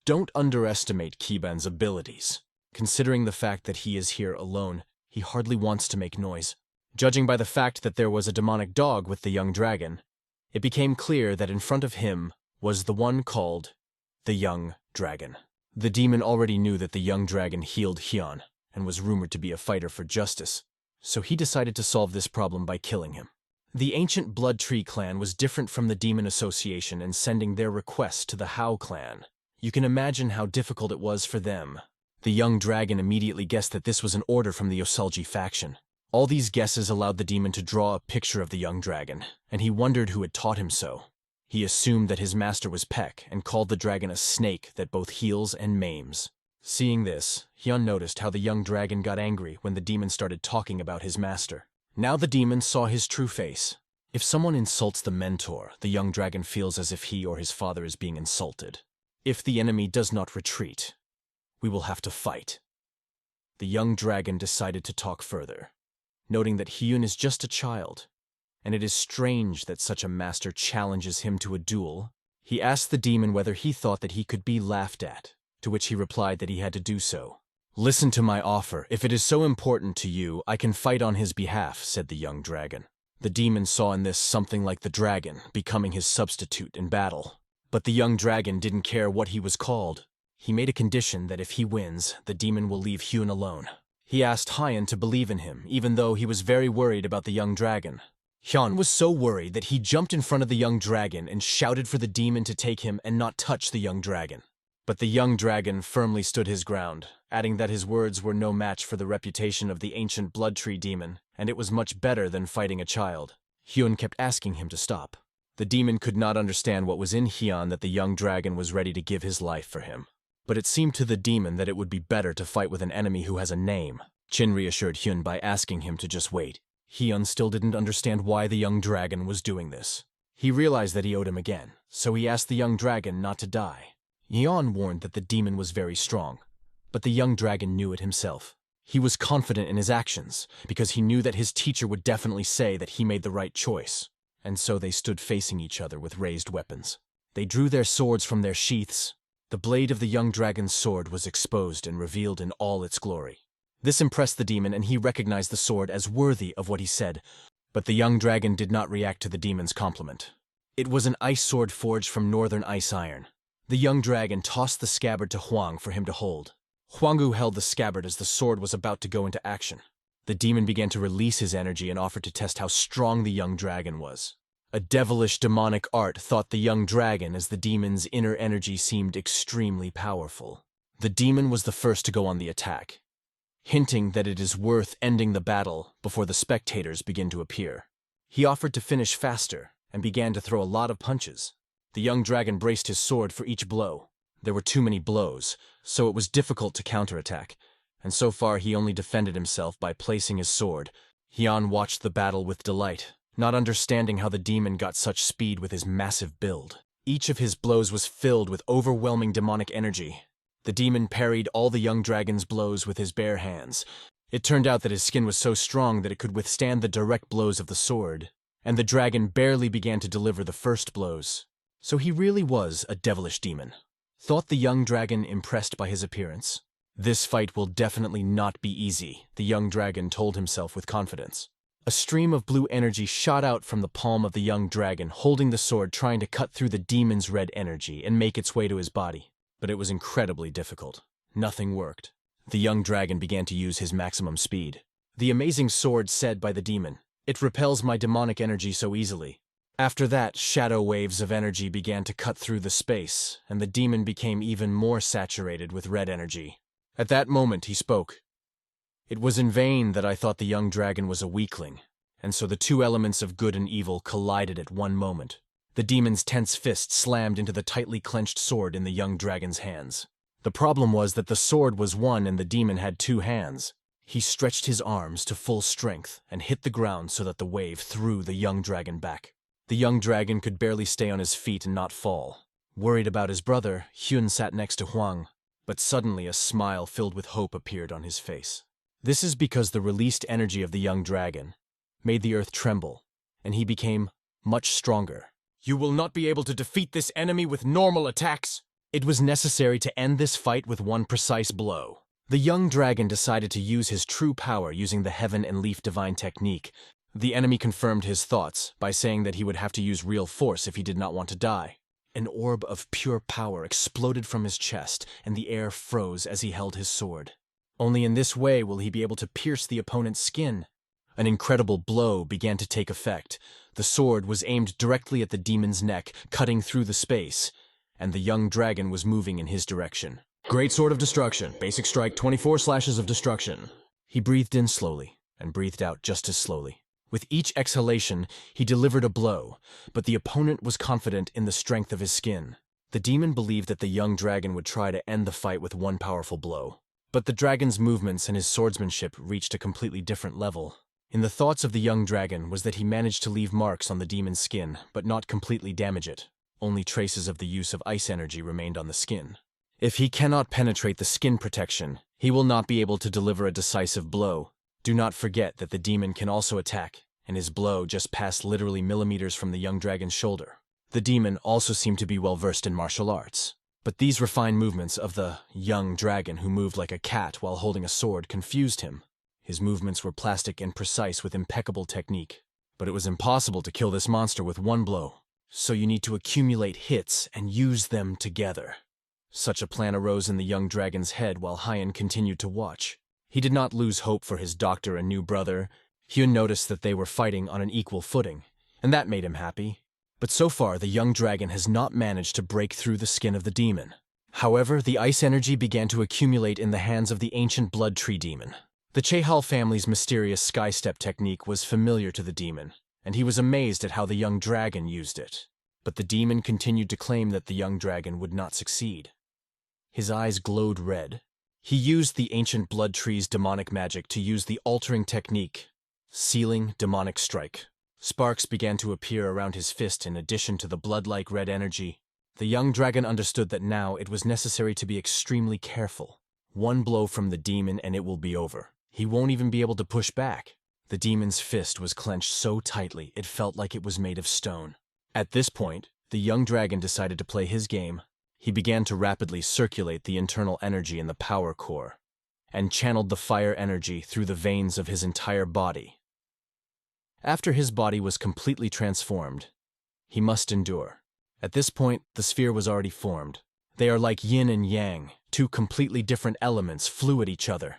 Don't underestimate Kiban's abilities. Considering the fact that he is here alone, he hardly wants to make noise. Judging by the fact that there was a demonic dog with the young dragon, it became clear that in front of him was the one called the young dragon. The demon already knew that the young dragon healed Hyun and was rumored to be a fighter for justice, so he decided to solve this problem by killing him. The ancient Blood Tree clan was different from the Demon Association in sending their requests to the Hao clan. You can imagine how difficult it was for them. The young dragon immediately guessed that this was an order from the Yoselji faction. All these guesses allowed the demon to draw a picture of the young dragon, and he wondered who had taught him so. He assumed that his master was Peck and called the dragon a snake that both heals and maims. Seeing this, Hyun noticed how the young dragon got angry when the demon started talking about his master. Now the demon saw his true face. If someone insults the mentor, the young dragon feels as if he or his father is being insulted. If the enemy does not retreat, we will have to fight. The young dragon decided to talk further, noting that Hyun is just a child, and it is strange that such a master challenges him to a duel. He asked the demon whether he thought that he could be laughed at, to which he replied that he had to do so. Listen to my offer. If it is so important to you, I can fight on his behalf, said the young dragon. The demon saw in this something like the dragon, becoming his substitute in battle. But the young dragon didn't care what he was called. He made a condition that if he wins, the demon will leave Hyun alone. He asked Hyun to believe in him, even though he was very worried about the young dragon. Hyun was so worried that he jumped in front of the young dragon and shouted for the demon to take him and not touch the young dragon. But the young dragon firmly stood his ground, adding that his words were no match for the reputation of the ancient blood tree demon, and it was much better than fighting a child. Hyun kept asking him to stop. The demon could not understand what was in Hyun that the young dragon was ready to give his life for him. But it seemed to the demon that it would be better to fight with an enemy who has a name. Chin reassured Hyun by asking him to just wait. Hyun still didn't understand why the young dragon was doing this. He realized that he owed him again, so he asked the young dragon not to die. Hyun warned that the demon was very strong, but the young dragon knew it himself. He was confident in his actions, because he knew that his teacher would definitely say that he made the right choice. And so they stood facing each other with raised weapons. They drew their swords from their sheaths. The blade of the young dragon's sword was exposed and revealed in all its glory. This impressed the demon, and he recognized the sword as worthy of what he said. But the young dragon did not react to the demon's compliment. It was an ice sword forged from northern ice iron. The young dragon tossed the scabbard to Huang for him to hold. Huanggu held the scabbard as the sword was about to go into action. The demon began to release his energy and offered to test how strong the young dragon was. A devilish demonic art thought the young dragon as the demon's inner energy seemed extremely powerful. The demon was the first to go on the attack, hinting that it is worth ending the battle before the spectators begin to appear. He offered to finish faster and began to throw a lot of punches. The young dragon braced his sword for each blow. There were too many blows, so it was difficult to counterattack, and so far he only defended himself by placing his sword. Hyun watched the battle with delight, not understanding how the demon got such speed with his massive build. Each of his blows was filled with overwhelming demonic energy. The demon parried all the young dragon's blows with his bare hands. It turned out that his skin was so strong that it could withstand the direct blows of the sword, and the dragon barely began to deliver the first blows. So he really was a devilish demon. Thought the young dragon impressed by his appearance. This fight will definitely not be easy, the young dragon told himself with confidence. A stream of blue energy shot out from the palm of the young dragon, holding the sword, trying to cut through the demon's red energy and make its way to his body. But it was incredibly difficult. Nothing worked. The young dragon began to use his maximum speed. The amazing sword said by the demon. It repels my demonic energy so easily. After that, shadow waves of energy began to cut through the space, and the demon became even more saturated with red energy. At that moment, he spoke. It was in vain that I thought the young dragon was a weakling, and so the two elements of good and evil collided at one moment. The demon's tense fist slammed into the tightly clenched sword in the young dragon's hands. The problem was that the sword was one and the demon had two hands. He stretched his arms to full strength and hit the ground so that the wave threw the young dragon back. The young dragon could barely stay on his feet and not fall. Worried about his brother, Hyun sat next to Huang, but suddenly a smile filled with hope appeared on his face. This is because the released energy of the young dragon made the earth tremble, and he became much stronger. You will not be able to defeat this enemy with normal attacks. It was necessary to end this fight with one precise blow. The young dragon decided to use his true power using the Heaven and Leaf Divine technique. The enemy confirmed his thoughts by saying that he would have to use real force if he did not want to die. An orb of pure power exploded from his chest, and the air froze as he held his sword. Only in this way will he be able to pierce the opponent's skin. An incredible blow began to take effect. The sword was aimed directly at the demon's neck, cutting through the space, and the young dragon was moving in his direction. Great Sword of Destruction. Basic strike, 24 slashes of destruction. He breathed in slowly and breathed out just as slowly. With each exhalation, he delivered a blow, but the opponent was confident in the strength of his skin. The demon believed that the young dragon would try to end the fight with one powerful blow. But the dragon's movements and his swordsmanship reached a completely different level. In the thoughts of the young dragon was that he managed to leave marks on the demon's skin, but not completely damage it. Only traces of the use of ice energy remained on the skin. If he cannot penetrate the skin protection, he will not be able to deliver a decisive blow. Do not forget that the demon can also attack, and his blow just passed literally millimeters from the young dragon's shoulder. The demon also seemed to be well versed in martial arts. But these refined movements of the young dragon who moved like a cat while holding a sword confused him. His movements were plastic and precise with impeccable technique. But it was impossible to kill this monster with one blow. So you need to accumulate hits and use them together. Such a plan arose in the young dragon's head while Hyun continued to watch. He did not lose hope for his doctor and new brother. Hyun noticed that they were fighting on an equal footing, and that made him happy. But so far, the young dragon has not managed to break through the skin of the demon. However, the ice energy began to accumulate in the hands of the ancient blood tree demon. The Chehal family's mysterious sky step technique was familiar to the demon, and he was amazed at how the young dragon used it. But the demon continued to claim that the young dragon would not succeed. His eyes glowed red. He used the ancient blood tree's demonic magic to use the altering technique, Sealing Demonic Strike. Sparks began to appear around his fist in addition to the blood-like red energy. The young dragon understood that now it was necessary to be extremely careful. One blow from the demon and it will be over. He won't even be able to push back. The demon's fist was clenched so tightly it felt like it was made of stone. At this point, the young dragon decided to play his game. He began to rapidly circulate the internal energy in the power core, and channeled the fire energy through the veins of his entire body. After his body was completely transformed, he must endure. At this point, the sphere was already formed. They are like yin and yang, two completely different elements flew at each other.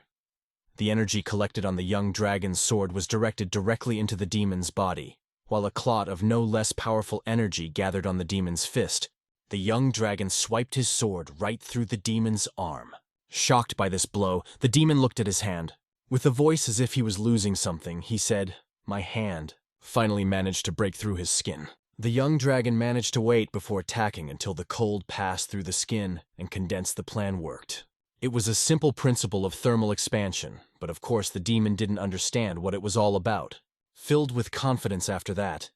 The energy collected on the young dragon's sword was directed directly into the demon's body, while a clot of no less powerful energy gathered on the demon's fist. The young dragon swiped his sword right through the demon's arm. Shocked by this blow, the demon looked at his hand. With a voice as if he was losing something, he said, "My hand," finally managed to break through his skin. The young dragon managed to wait before attacking until the cold passed through the skin and condensed the plan worked. It was a simple principle of thermal expansion, but of course the demon didn't understand what it was all about. Filled with confidence after that,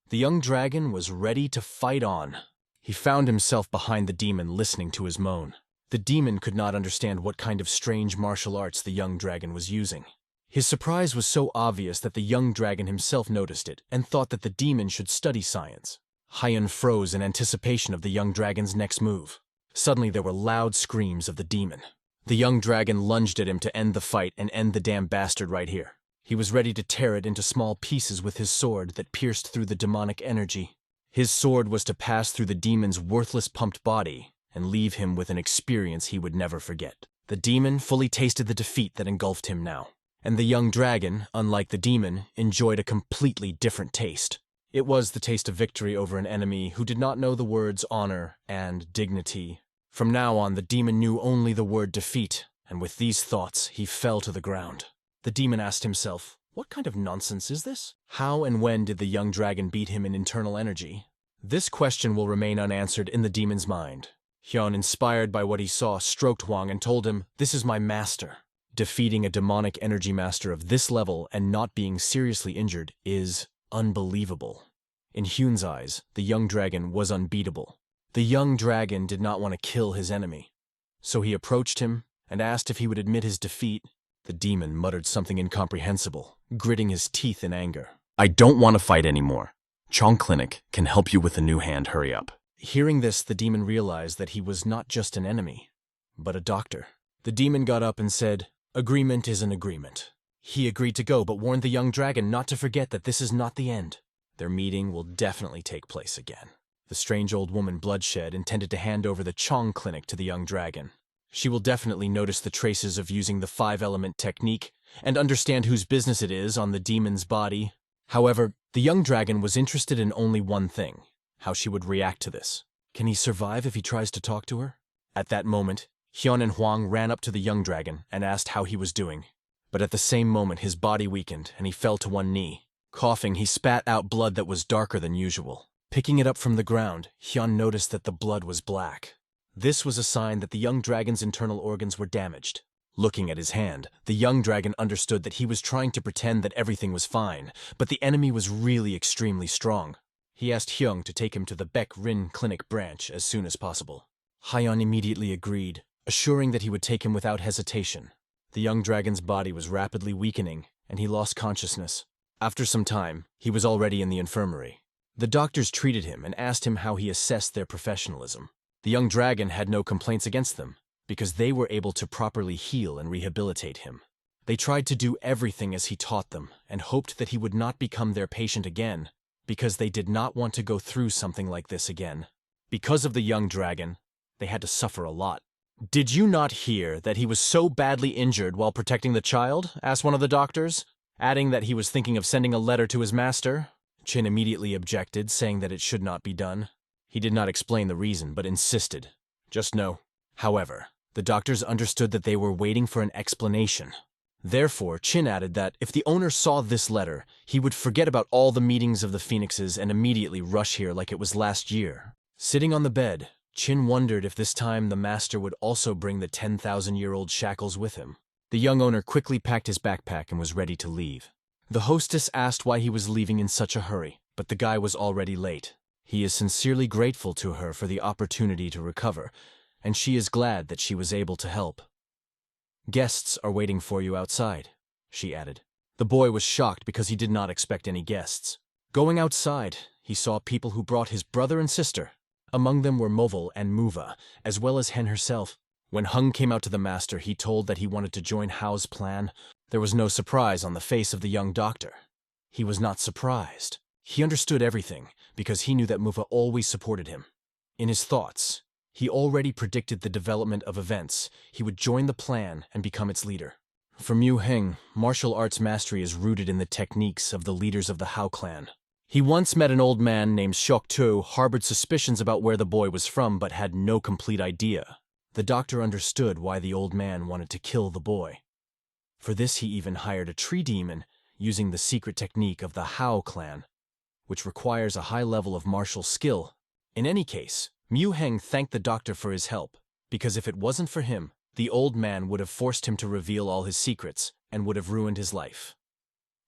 the young dragon was ready to fight on. He found himself behind the demon listening to his moan. The demon could not understand what kind of strange martial arts the young dragon was using. His surprise was so obvious that the young dragon himself noticed it and thought that the demon should study science. Hyun froze in anticipation of the young dragon's next move. Suddenly there were loud screams of the demon. The young dragon lunged at him to end the fight and end the damn bastard right here. He was ready to tear it into small pieces with his sword that pierced through the demonic energy. His sword was to pass through the demon's worthless pumped body and leave him with an experience he would never forget. The demon fully tasted the defeat that engulfed him now, And the young dragon, unlike the demon, enjoyed a completely different taste. It was the taste of victory over an enemy who did not know the words honor and dignity. From now on, the demon knew only the word defeat, and with these thoughts, he fell to the ground. The demon asked himself, what kind of nonsense is this? How and when did the young dragon beat him in internal energy? This question will remain unanswered in the demon's mind. Hyun, inspired by what he saw, stroked Hwang and told him, "This is my master." Defeating a demonic energy master of this level and not being seriously injured is unbelievable. In Hyun's eyes, the young dragon was unbeatable. The young dragon did not want to kill his enemy, so he approached him and asked if he would admit his defeat. The demon muttered something incomprehensible, gritting his teeth in anger. "I don't want to fight anymore. Chong Clinic can help you with a new hand, hurry up." Hearing this, the demon realized that he was not just an enemy, but a doctor. The demon got up and said, "Agreement is an agreement." He agreed to go, but warned the young dragon not to forget that this is not the end. Their meeting will definitely take place again. The strange old woman, Bloodshed, intended to hand over the Chong Clinic to the young dragon. She will definitely notice the traces of using the 5-element technique and understand whose business it is on the demon's body. However, the young dragon was interested in only one thing: how she would react to this. Can he survive if he tries to talk to her? At that moment, Hyun and Hwang ran up to the young dragon and asked how he was doing. But at the same moment, his body weakened and he fell to one knee. Coughing, he spat out blood that was darker than usual. Picking it up from the ground, Hyun noticed that the blood was black. This was a sign that the young dragon's internal organs were damaged. Looking at his hand, the young dragon understood that he was trying to pretend that everything was fine, but the enemy was really extremely strong. He asked Hyung to take him to the Peck Rin Clinic branch as soon as possible. Hyun immediately agreed, assuring that he would take him without hesitation. The young dragon's body was rapidly weakening, and he lost consciousness. After some time, he was already in the infirmary. The doctors treated him and asked him how he assessed their professionalism. The young dragon had no complaints against them, because they were able to properly heal and rehabilitate him. They tried to do everything as he taught them, and hoped that he would not become their patient again, because they did not want to go through something like this again. Because of the young dragon, they had to suffer a lot. "Did you not hear that he was so badly injured while protecting the child?" asked one of the doctors, adding that he was thinking of sending a letter to his master. Chin immediately objected, saying that it should not be done. He did not explain the reason, but insisted. "Just no." However, the doctors understood that they were waiting for an explanation. Therefore, Chin added that if the owner saw this letter, he would forget about all the meetings of the Phoenixes and immediately rush here like it was last year. Sitting on the bed, Chin wondered if this time the master would also bring the 10,000-year-old shackles with him. The young owner quickly packed his backpack and was ready to leave. The hostess asked why he was leaving in such a hurry, but the guy was already late. He is sincerely grateful to her for the opportunity to recover, and she is glad that she was able to help. "Guests are waiting for you outside," she added. The boy was shocked because he did not expect any guests. Going outside, he saw people who brought his brother and sister. Among them were Moval and Muva, as well as Hen herself. When Hung came out to the master, he told that he wanted to join Hao's plan. There was no surprise on the face of the young doctor. He was not surprised. He understood everything, because he knew that Muva always supported him. In his thoughts, he already predicted the development of events. He would join the plan and become its leader. For Mu Heng, martial arts mastery is rooted in the techniques of the leaders of the Hao clan. He once met an old man named Shok Tu, harbored suspicions about where the boy was from, but had no complete idea. The doctor understood why the old man wanted to kill the boy. For this, he even hired a tree demon, using the secret technique of the Hao clan, which requires a high level of martial skill. In any case, Mu Heng thanked the doctor for his help, because if it wasn't for him, the old man would have forced him to reveal all his secrets and would have ruined his life.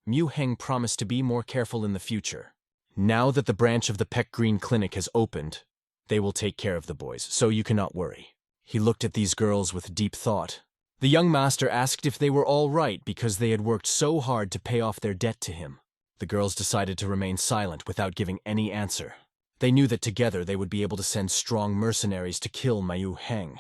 Mu Heng promised to be more careful in the future. Now that the branch of the Peck Green Clinic has opened, they will take care of the boys, so you cannot worry. He looked at these girls with deep thought. The young master asked if they were all right because they had worked so hard to pay off their debt to him. The girls decided to remain silent without giving any answer. They knew that together they would be able to send strong mercenaries to kill Mu Heng.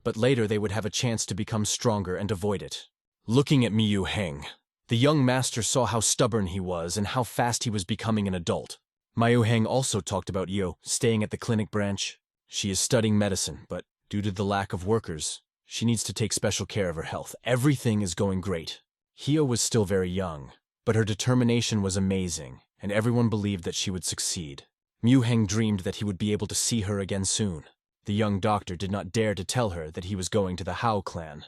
But later they would have a chance to become stronger and avoid it. Looking at Mu Heng, the young master saw how stubborn he was and how fast he was becoming an adult. Mu Heng also talked about Yo staying at the clinic branch. She is studying medicine, but due to the lack of workers, she needs to take special care of her health. Everything is going great. Hio was still very young, but her determination was amazing, and everyone believed that she would succeed. Mu-Heng dreamed that he would be able to see her again soon. The young doctor did not dare to tell her that he was going to the Hao clan.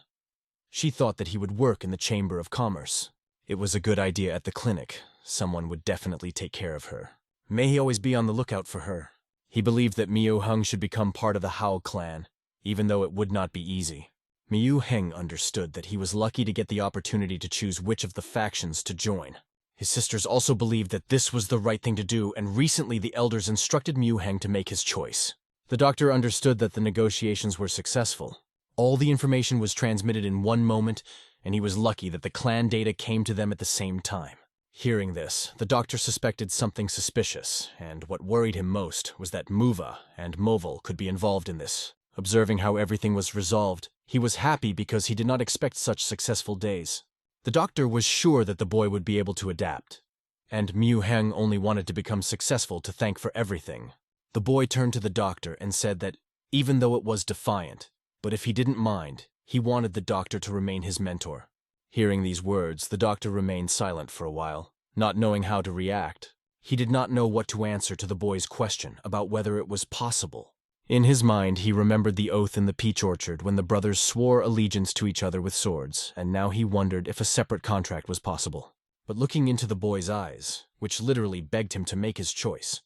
She thought that he would work in the Chamber of Commerce. It was a good idea at the clinic. Someone would definitely take care of her. May he always be on the lookout for her. He believed that Mu-Heng should become part of the Hao clan, even though it would not be easy. Mu-Heng understood that he was lucky to get the opportunity to choose which of the factions to join. His sisters also believed that this was the right thing to do, and recently the elders instructed Mu-Heng to make his choice. The doctor understood that the negotiations were successful. All the information was transmitted in one moment, and he was lucky that the clan data came to them at the same time. Hearing this, the doctor suspected something suspicious, and what worried him most was that Muva and Moval could be involved in this. Observing how everything was resolved, he was happy because he did not expect such successful days. The doctor was sure that the boy would be able to adapt, and Mu-Heng only wanted to become successful to thank for everything. The boy turned to the doctor and said that, even though it was defiant, but if he didn't mind, he wanted the doctor to remain his mentor. Hearing these words, the doctor remained silent for a while, not knowing how to react. He did not know what to answer to the boy's question about whether it was possible. In his mind, he remembered the oath in the peach orchard when the brothers swore allegiance to each other with swords, and now he wondered if a separate contract was possible. But looking into the boy's eyes, which literally begged him to make his choice,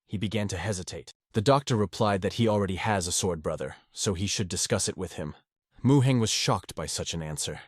he began to hesitate. The doctor replied that he already has a sword brother, so he should discuss it with him. Mu-Heng was shocked by such an answer,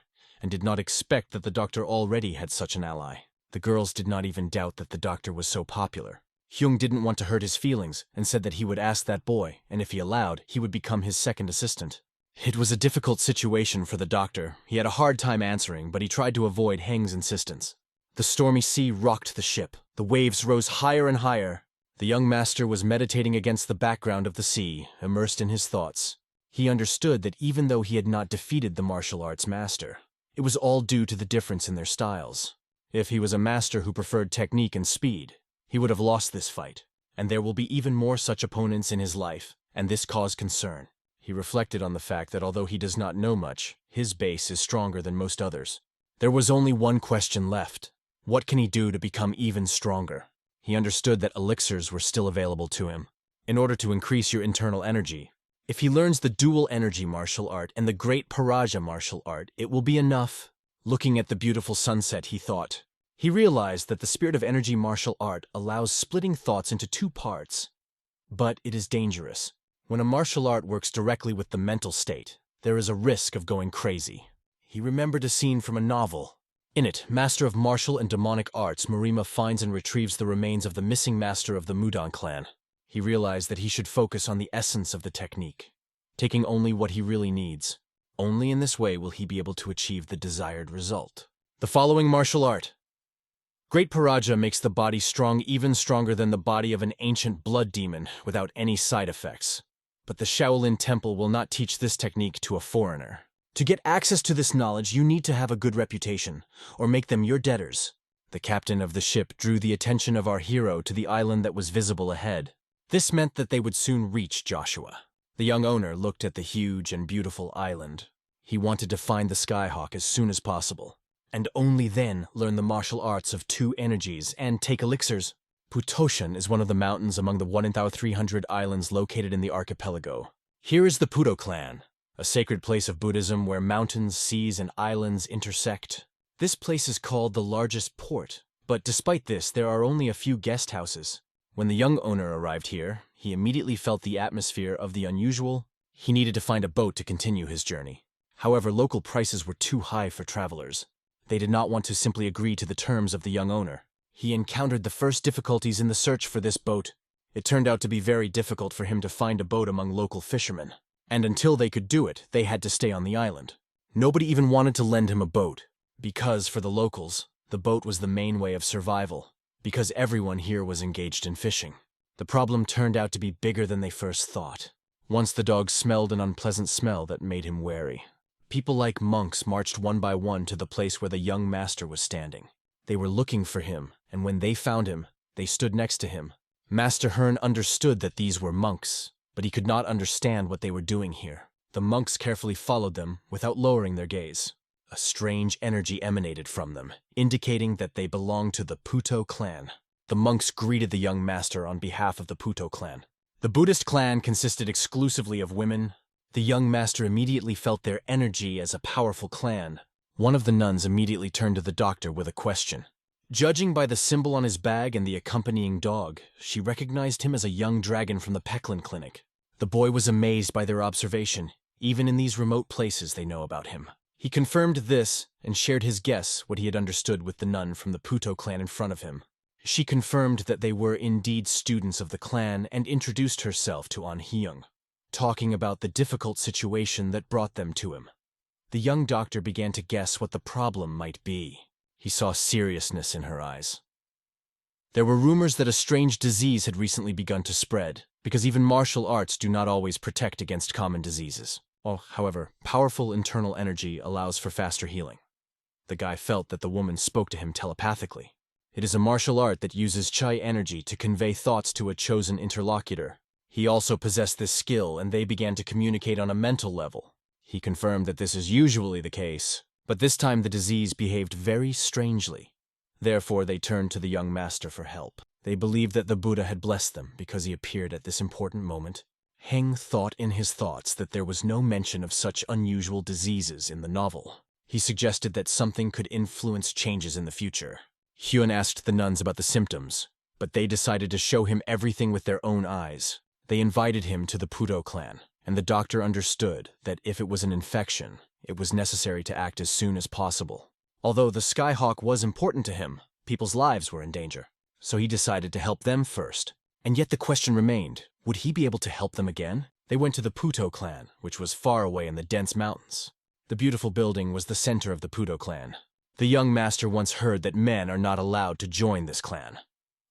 and did not expect that the doctor already had such an ally. The girls did not even doubt that the doctor was so popular. Hyung didn't want to hurt his feelings and said that he would ask that boy, and if he allowed, he would become his second assistant. It was a difficult situation for the doctor. He had a hard time answering, but he tried to avoid Heng's insistence. The stormy sea rocked the ship. The waves rose higher and higher. The young master was meditating against the background of the sea, immersed in his thoughts. He understood that even though he had not defeated the martial arts master, it was all due to the difference in their styles. If he was a master who preferred technique and speed, he would have lost this fight, and there will be even more such opponents in his life, and this caused concern. He reflected on the fact that although he does not know much, his base is stronger than most others. There was only one question left. What can he do to become even stronger? He understood that elixirs were still available to him. In order to increase your internal energy, if he learns the dual energy martial art and the great Paraja martial art, it will be enough. Looking at the beautiful sunset, he thought. He realized that the spirit of energy martial art allows splitting thoughts into two parts. But it is dangerous. When a martial art works directly with the mental state, there is a risk of going crazy. He remembered a scene from a novel. In it, master of martial and demonic arts, Marima finds and retrieves the remains of the missing master of the Mudan clan. He realized that he should focus on the essence of the technique, taking only what he really needs. Only in this way will he be able to achieve the desired result. The following martial art. Great Paraja makes the body strong, even stronger than the body of an ancient blood demon, without any side effects. But the Shaolin Temple will not teach this technique to a foreigner. To get access to this knowledge, you need to have a good reputation, or make them your debtors. The captain of the ship drew the attention of our hero to the island that was visible ahead. This meant that they would soon reach Joshua. The young owner looked at the huge and beautiful island. He wanted to find the Skyhawk as soon as possible, and only then learn the martial arts of two energies and take elixirs. Putoshan is one of the mountains among the 1,300 islands located in the archipelago. Here is the Puto clan, a sacred place of Buddhism where mountains, seas, and islands intersect. This place is called the largest port, but despite this, there are only a few guest houses. When the young owner arrived here, he immediately felt the atmosphere of the unusual. He needed to find a boat to continue his journey. However, local prices were too high for travelers. They did not want to simply agree to the terms of the young owner. He encountered the first difficulties in the search for this boat. It turned out to be very difficult for him to find a boat among local fishermen. And until they could do it, they had to stay on the island. Nobody even wanted to lend him a boat, because for the locals, the boat was the main way of survival, because everyone here was engaged in fishing. The problem turned out to be bigger than they first thought. Once the dog smelled an unpleasant smell that made him wary. People like monks marched one by one to the place where the young master was standing. They were looking for him, and when they found him, they stood next to him. Master Hearn understood that these were monks, but he could not understand what they were doing here. The monks carefully followed them without lowering their gaze. A strange energy emanated from them, indicating that they belonged to the Puto clan. The monks greeted the young master on behalf of the Puto clan. The Buddhist clan consisted exclusively of women. The young master immediately felt their energy as a powerful clan. One of the nuns immediately turned to the doctor with a question. Judging by the symbol on his bag and the accompanying dog, she recognized him as a young dragon from the Peckland clinic. The boy was amazed by their observation. Even in these remote places they know about him. He confirmed this and shared his guess what he had understood with the nun from the Puto clan in front of him. She confirmed that they were indeed students of the clan and introduced herself to An Hyung, talking about the difficult situation that brought them to him. The young doctor began to guess what the problem might be. He saw seriousness in her eyes. There were rumors that a strange disease had recently begun to spread, because even martial arts do not always protect against common diseases. However, powerful internal energy allows for faster healing. The guy felt that the woman spoke to him telepathically. It is a martial art that uses Chai energy to convey thoughts to a chosen interlocutor. He also possessed this skill, and they began to communicate on a mental level. He confirmed that this is usually the case, but this time the disease behaved very strangely. Therefore, they turned to the young master for help. They believed that the Buddha had blessed them because he appeared at this important moment. Heng thought in his thoughts that there was no mention of such unusual diseases in the novel. He suggested that something could influence changes in the future. Hyun asked the nuns about the symptoms, but they decided to show him everything with their own eyes. They invited him to the Puto clan, and the doctor understood that if it was an infection, it was necessary to act as soon as possible. Although the Skyhawk was important to him, people's lives were in danger, so he decided to help them first. And yet the question remained, would he be able to help them again? They went to the Puto clan, which was far away in the dense mountains. The beautiful building was the center of the Puto clan. The young master once heard that men are not allowed to join this clan.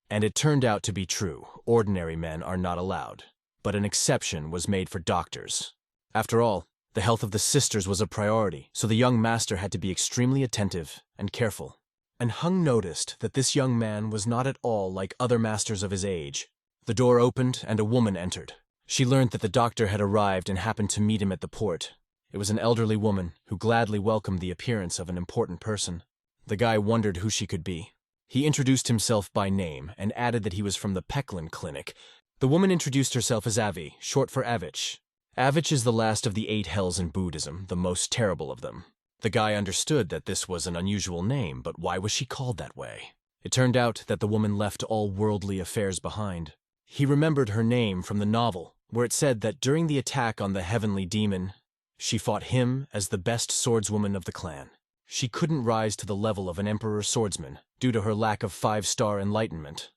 And it turned out to be true. Ordinary men are not allowed. But an exception was made for doctors. After all, the health of the sisters was a priority, so the young master had to be extremely attentive and careful. And Hung noticed that this young man was not at all like other masters of his age. The door opened and a woman entered. She learned that the doctor had arrived and happened to meet him at the port. It was an elderly woman who gladly welcomed the appearance of an important person. The guy wondered who she could be. He introduced himself by name and added that he was from the Peckland clinic. The woman introduced herself as Avi, short for Avich. Avich is the last of the 8 hells in Buddhism, the most terrible of them. The guy understood that this was an unusual name, but why was she called that way? It turned out that the woman left all worldly affairs behind. He remembered her name from the novel, where it said that during the attack on the heavenly demon, she fought him as the best swordswoman of the clan. She couldn't rise to the level of an emperor swordsman due to her lack of 5-star enlightenment.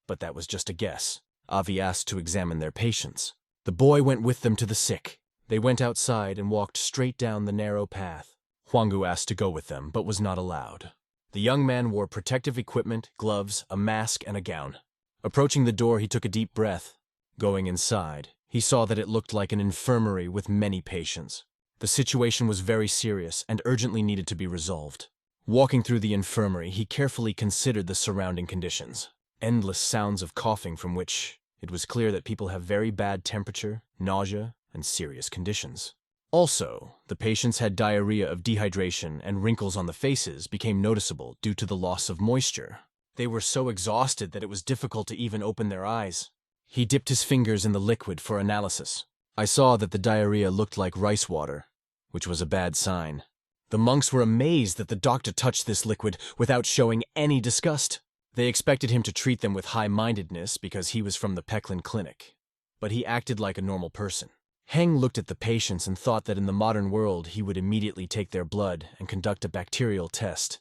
But that was just a guess. Avi asked to examine their patients. The boy went with them to the sick. They went outside and walked straight down the narrow path. Hwanggu asked to go with them, but was not allowed. The young man wore protective equipment, gloves, a mask, and a gown. Approaching the door, he took a deep breath. Going inside, he saw that it looked like an infirmary with many patients. The situation was very serious and urgently needed to be resolved. Walking through the infirmary, he carefully considered the surrounding conditions. Endless sounds of coughing from which it was clear that people have very bad temperature, nausea, and serious conditions. Also, the patients had diarrhea of dehydration and wrinkles on the faces became noticeable due to the loss of moisture. They were so exhausted that it was difficult to even open their eyes. He dipped his fingers in the liquid for analysis. I saw that the diarrhea looked like rice water, which was a bad sign. The monks were amazed that the doctor touched this liquid without showing any disgust. They expected him to treat them with high-mindedness because he was from the Peckland clinic. But he acted like a normal person. Heng looked at the patients and thought that in the modern world he would immediately take their blood and conduct a bacterial test.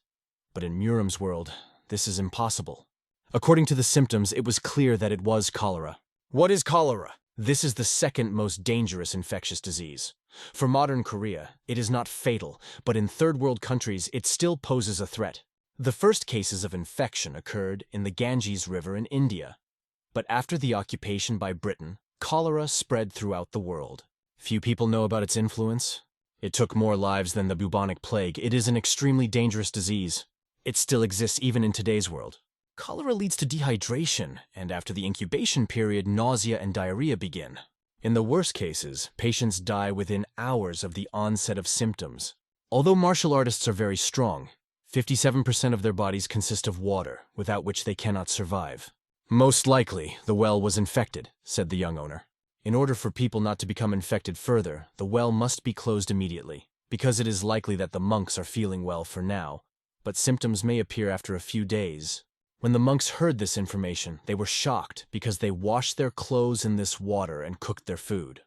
But in Muram's world, this is impossible. According to the symptoms, it was clear that it was cholera. What is cholera? This is the second most dangerous infectious disease. For modern Korea, it is not fatal, but in third-world countries, it still poses a threat. The first cases of infection occurred in the Ganges River in India. But after the occupation by Britain, cholera spread throughout the world. Few people know about its influence. It took more lives than the bubonic plague. It is an extremely dangerous disease. It still exists even in today's world. Cholera leads to dehydration, and after the incubation period, nausea and diarrhea begin. In the worst cases, patients die within hours of the onset of symptoms. Although martial artists are very strong, 57% of their bodies consist of water, without which they cannot survive. Most likely, the well was infected, said the young owner. In order for people not to become infected further, the well must be closed immediately, because it is likely that the monks are feeling well for now, but symptoms may appear after a few days. When the monks heard this information, they were shocked because they washed their clothes in this water and cooked their food.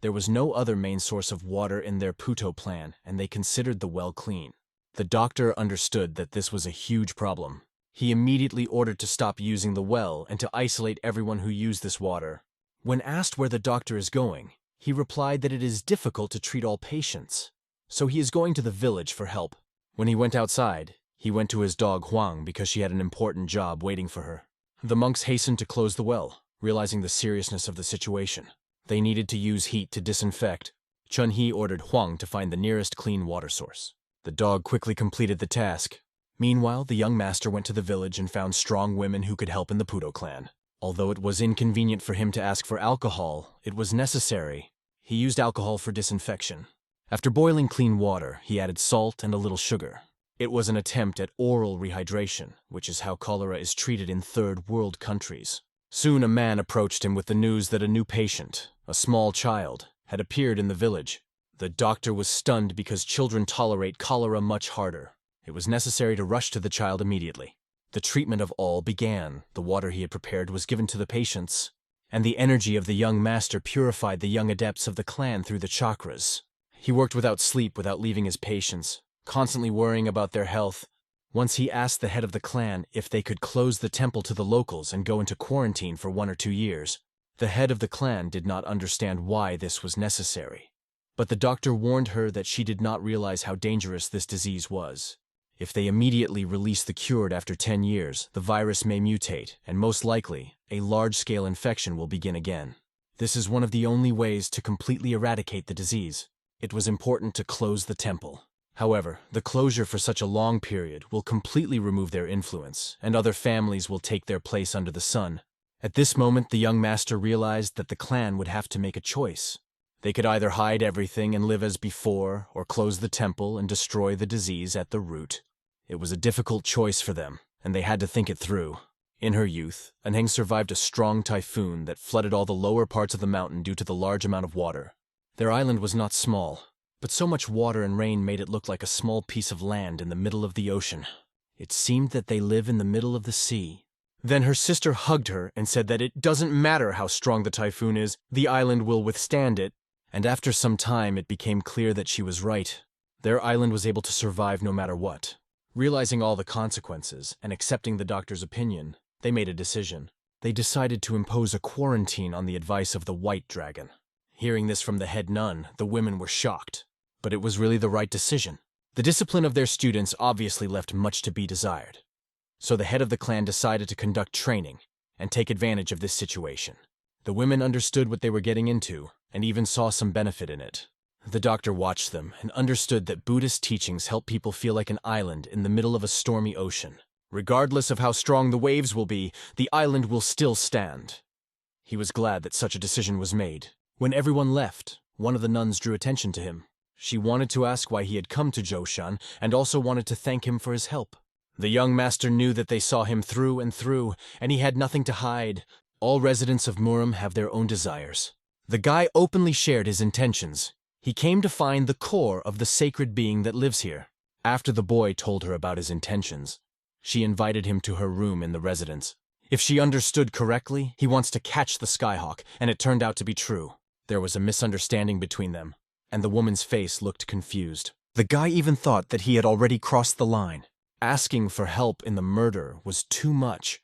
There was no other main source of water in their Puto plan, and they considered the well clean. The doctor understood that this was a huge problem. He immediately ordered to stop using the well and to isolate everyone who used this water. When asked where the doctor is going, he replied that it is difficult to treat all patients, so he is going to the village for help. When he went outside, he went to his dog Huang because she had an important job waiting for her. The monks hastened to close the well, realizing the seriousness of the situation. They needed to use heat to disinfect. Chun-Hee ordered Huang to find the nearest clean water source. The dog quickly completed the task. Meanwhile, the young master went to the village and found strong women who could help in the Puto clan. Although it was inconvenient for him to ask for alcohol, it was necessary. He used alcohol for disinfection. After boiling clean water, he added salt and a little sugar. It was an attempt at oral rehydration, which is how cholera is treated in third world countries. Soon a man approached him with the news that a new patient, a small child, had appeared in the village. The doctor was stunned because children tolerate cholera much harder. It was necessary to rush to the child immediately. The treatment of all began. The water he had prepared was given to the patients, and the energy of the young master purified the young adepts of the clan through the chakras. He worked without sleep, without leaving his patients, constantly worrying about their health. Once he asked the head of the clan if they could close the temple to the locals and go into quarantine for 1 or 2 years. The head of the clan did not understand why this was necessary. But the doctor warned her that she did not realize how dangerous this disease was. If they immediately release the cured after 10 years, the virus may mutate, and most likely, a large-scale infection will begin again. This is one of the only ways to completely eradicate the disease. It was important to close the temple. However, the closure for such a long period will completely remove their influence, and other families will take their place under the sun. At this moment, the young master realized that the clan would have to make a choice. They could either hide everything and live as before, or close the temple and destroy the disease at the root. It was a difficult choice for them, and they had to think it through. In her youth, Anheng survived a strong typhoon that flooded all the lower parts of the mountain due to the large amount of water. Their island was not small, but so much water and rain made it look like a small piece of land in the middle of the ocean. It seemed that they live in the middle of the sea. Then her sister hugged her and said that it doesn't matter how strong the typhoon is, the island will withstand it. And after some time, it became clear that she was right. Their island was able to survive no matter what. Realizing all the consequences and accepting the doctor's opinion, they made a decision. They decided to impose a quarantine on the advice of the White Dragon. Hearing this from the head nun, the women were shocked. But it was really the right decision. The discipline of their students obviously left much to be desired. So the head of the clan decided to conduct training and take advantage of this situation. The women understood what they were getting into, and even saw some benefit in it. The doctor watched them and understood that Buddhist teachings help people feel like an island in the middle of a stormy ocean. Regardless of how strong the waves will be, the island will still stand. He was glad that such a decision was made. When everyone left, one of the nuns drew attention to him. She wanted to ask why he had come to Zhoushan and also wanted to thank him for his help. The young master knew that they saw him through and through, and he had nothing to hide. All residents of Murim have their own desires. The guy openly shared his intentions. He came to find the core of the sacred being that lives here. After the boy told her about his intentions, she invited him to her room in the residence. If she understood correctly, he wants to catch the Skyhawk, and it turned out to be true. There was a misunderstanding between them, and the woman's face looked confused. The guy even thought that he had already crossed the line. Asking for help in the murder was too much.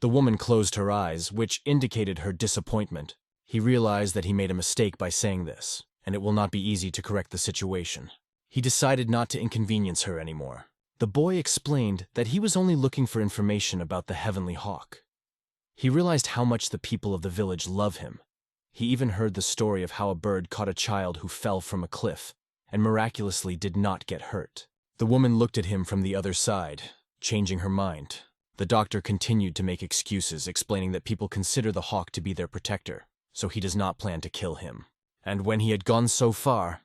The woman closed her eyes, which indicated her disappointment. He realized that he made a mistake by saying this, and it will not be easy to correct the situation. He decided not to inconvenience her anymore. The boy explained that he was only looking for information about the Heavenly Hawk. He realized how much the people of the village love him. He even heard the story of how a bird caught a child who fell from a cliff and miraculously did not get hurt. The woman looked at him from the other side, changing her mind. The doctor continued to make excuses, explaining that people consider the hawk to be their protector, so he does not plan to kill him. And when he had gone so far,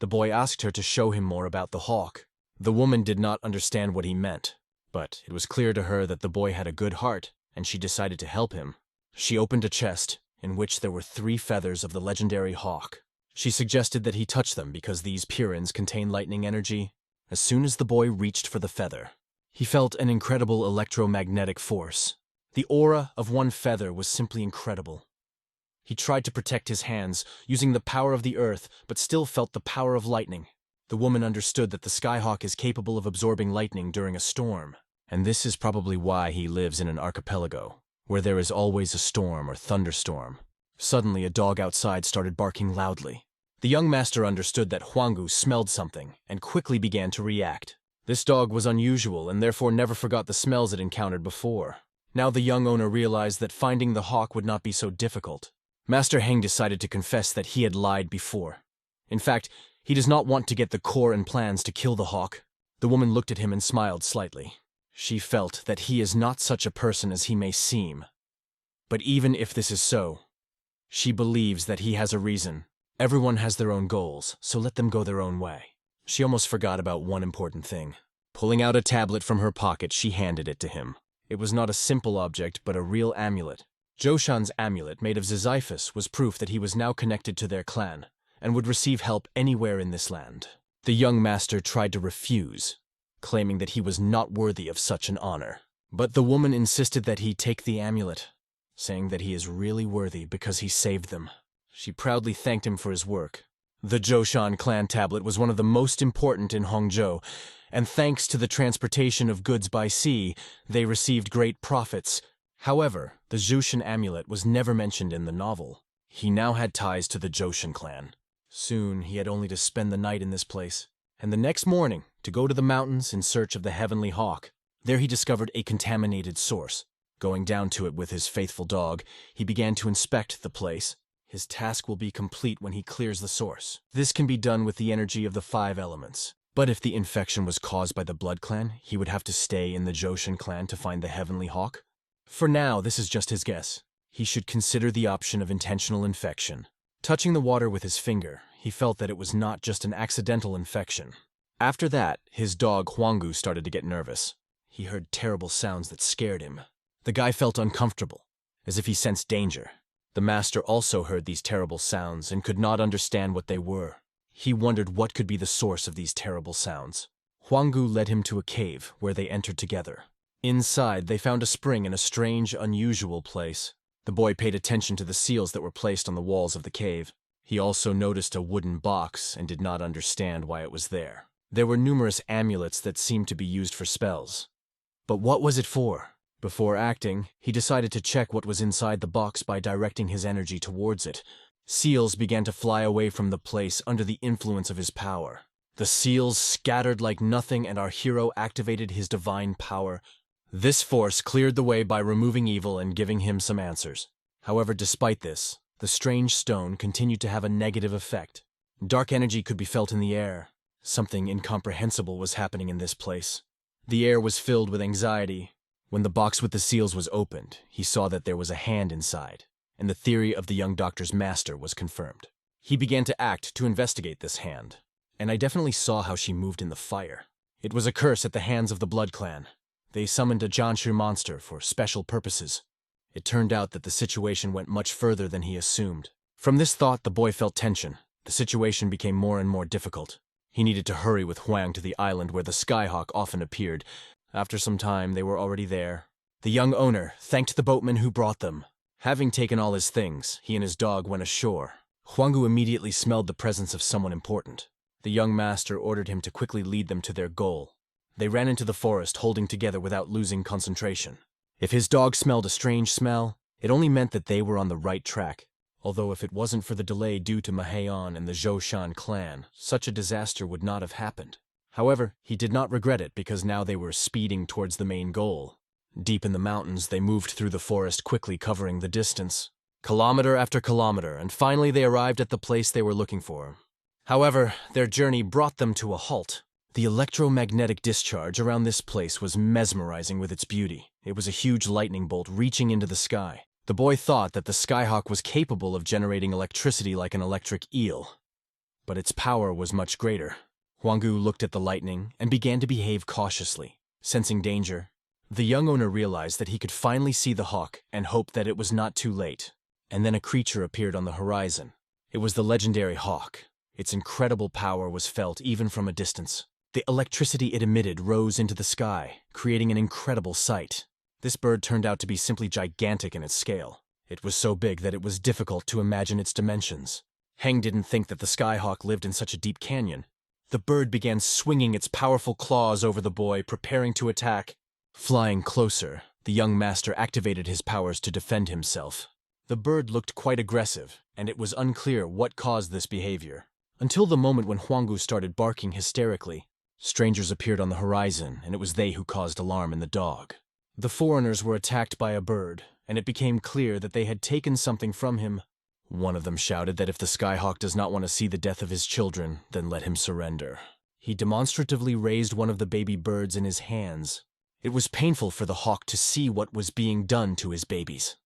The boy asked her to show him more about the hawk. The woman did not understand what he meant, but it was clear to her that the boy had a good heart, and she decided to help him. She opened a chest, in which there were 3 feathers of the legendary hawk. She suggested that he touch them because these Purins contain lightning energy. As soon as the boy reached for the feather, he felt an incredible electromagnetic force. The aura of one feather was simply incredible. He tried to protect his hands, using the power of the earth, but still felt the power of lightning. The woman understood that the skyhawk is capable of absorbing lightning during a storm, and this is probably why he lives in an archipelago, where there is always a storm or thunderstorm. Suddenly, a dog outside started barking loudly. The young master understood that Huanggu smelled something and quickly began to react. This dog was unusual and therefore never forgot the smells it encountered before. Now the young owner realized that finding the hawk would not be so difficult. Master Heng decided to confess that he had lied before. In fact, he does not want to get the core and plans to kill the hawk. The woman looked at him and smiled slightly. She felt that he is not such a person as he may seem. But even if this is so, she believes that he has a reason. Everyone has their own goals, so let them go their own way. She almost forgot about one important thing. Pulling out a tablet from her pocket, she handed it to him. It was not a simple object, but a real amulet. Zhoushan's amulet, made of Ziziphus, was proof that he was now connected to their clan, and would receive help anywhere in this land. The young master tried to refuse, claiming that he was not worthy of such an honor. But the woman insisted that he take the amulet, saying that he is really worthy because he saved them. She proudly thanked him for his work. The Zhoushan clan tablet was one of the most important in Hongzhou, and thanks to the transportation of goods by sea, they received great profits. However, the Zhoushan amulet was never mentioned in the novel. He now had ties to the Zhoushan clan. Soon he had only to spend the night in this place, and the next morning to go to the mountains in search of the heavenly hawk. There he discovered a contaminated source. Going down to it with his faithful dog, he began to inspect the place. His task will be complete when he clears the source. This can be done with the energy of the 5 elements. But if the infection was caused by the Blood Clan, he would have to stay in the Zhoushan clan to find the Heavenly Hawk. For now, this is just his guess. He should consider the option of intentional infection. Touching the water with his finger, he felt that it was not just an accidental infection. After that, his dog Huanggu started to get nervous. He heard terrible sounds that scared him. The guy felt uncomfortable, as if he sensed danger. The master also heard these terrible sounds and could not understand what they were. He wondered what could be the source of these terrible sounds. Huanggu led him to a cave where they entered together. Inside, they found a spring in a strange, unusual place. The boy paid attention to the seals that were placed on the walls of the cave. He also noticed a wooden box and did not understand why it was there. There were numerous amulets that seemed to be used for spells. But what was it for? Before acting, he decided to check what was inside the box by directing his energy towards it. Seals began to fly away from the place under the influence of his power. The seals scattered like nothing, and our hero activated his divine power. This force cleared the way by removing evil and giving him some answers. However, despite this, the strange stone continued to have a negative effect. Dark energy could be felt in the air. Something incomprehensible was happening in this place. The air was filled with anxiety. When the box with the seals was opened, he saw that there was a hand inside, and the theory of the young doctor's master was confirmed. He began to act to investigate this hand, and I definitely saw how she moved in the fire. It was a curse at the hands of the Blood Clan. They summoned a Jianshu monster for special purposes. It turned out that the situation went much further than he assumed. From this thought, the boy felt tension. The situation became more and more difficult. He needed to hurry with Huang to the island where the Skyhawk often appeared. After some time, they were already there. The young owner thanked the boatman who brought them. Having taken all his things, he and his dog went ashore. Huanggu immediately smelled the presence of someone important. The young master ordered him to quickly lead them to their goal. They ran into the forest, holding together without losing concentration. If his dog smelled a strange smell, it only meant that they were on the right track. Although if it wasn't for the delay due to Mahaon and the Zhoushan clan, such a disaster would not have happened. However, he did not regret it because now they were speeding towards the main goal. Deep in the mountains, they moved through the forest, quickly covering the distance. Kilometer after kilometer, and finally they arrived at the place they were looking for. However, their journey brought them to a halt. The electromagnetic discharge around this place was mesmerizing with its beauty. It was a huge lightning bolt reaching into the sky. The boy thought that the Skyhawk was capable of generating electricity like an electric eel. but its power was much greater. Huanggu looked at the lightning and began to behave cautiously. Sensing danger, the young owner realized that he could finally see the hawk and hoped that it was not too late. And then a creature appeared on the horizon. It was the legendary hawk. Its incredible power was felt even from a distance. The electricity it emitted rose into the sky, creating an incredible sight. This bird turned out to be simply gigantic in its scale. It was so big that it was difficult to imagine its dimensions. Heng didn't think that the skyhawk lived in such a deep canyon. The bird began swinging its powerful claws over the boy, preparing to attack. Flying closer, the young master activated his powers to defend himself. The bird looked quite aggressive, and it was unclear what caused this behavior. Until the moment when Huanggu started barking hysterically. Strangers appeared on the horizon, and it was they who caused alarm in the dog. The foreigners were attacked by a bird, and it became clear that they had taken something from him. One of them shouted that if the skyhawk does not want to see the death of his children, then let him surrender. He demonstratively raised one of the baby birds in his hands. It was painful for the hawk to see what was being done to his babies.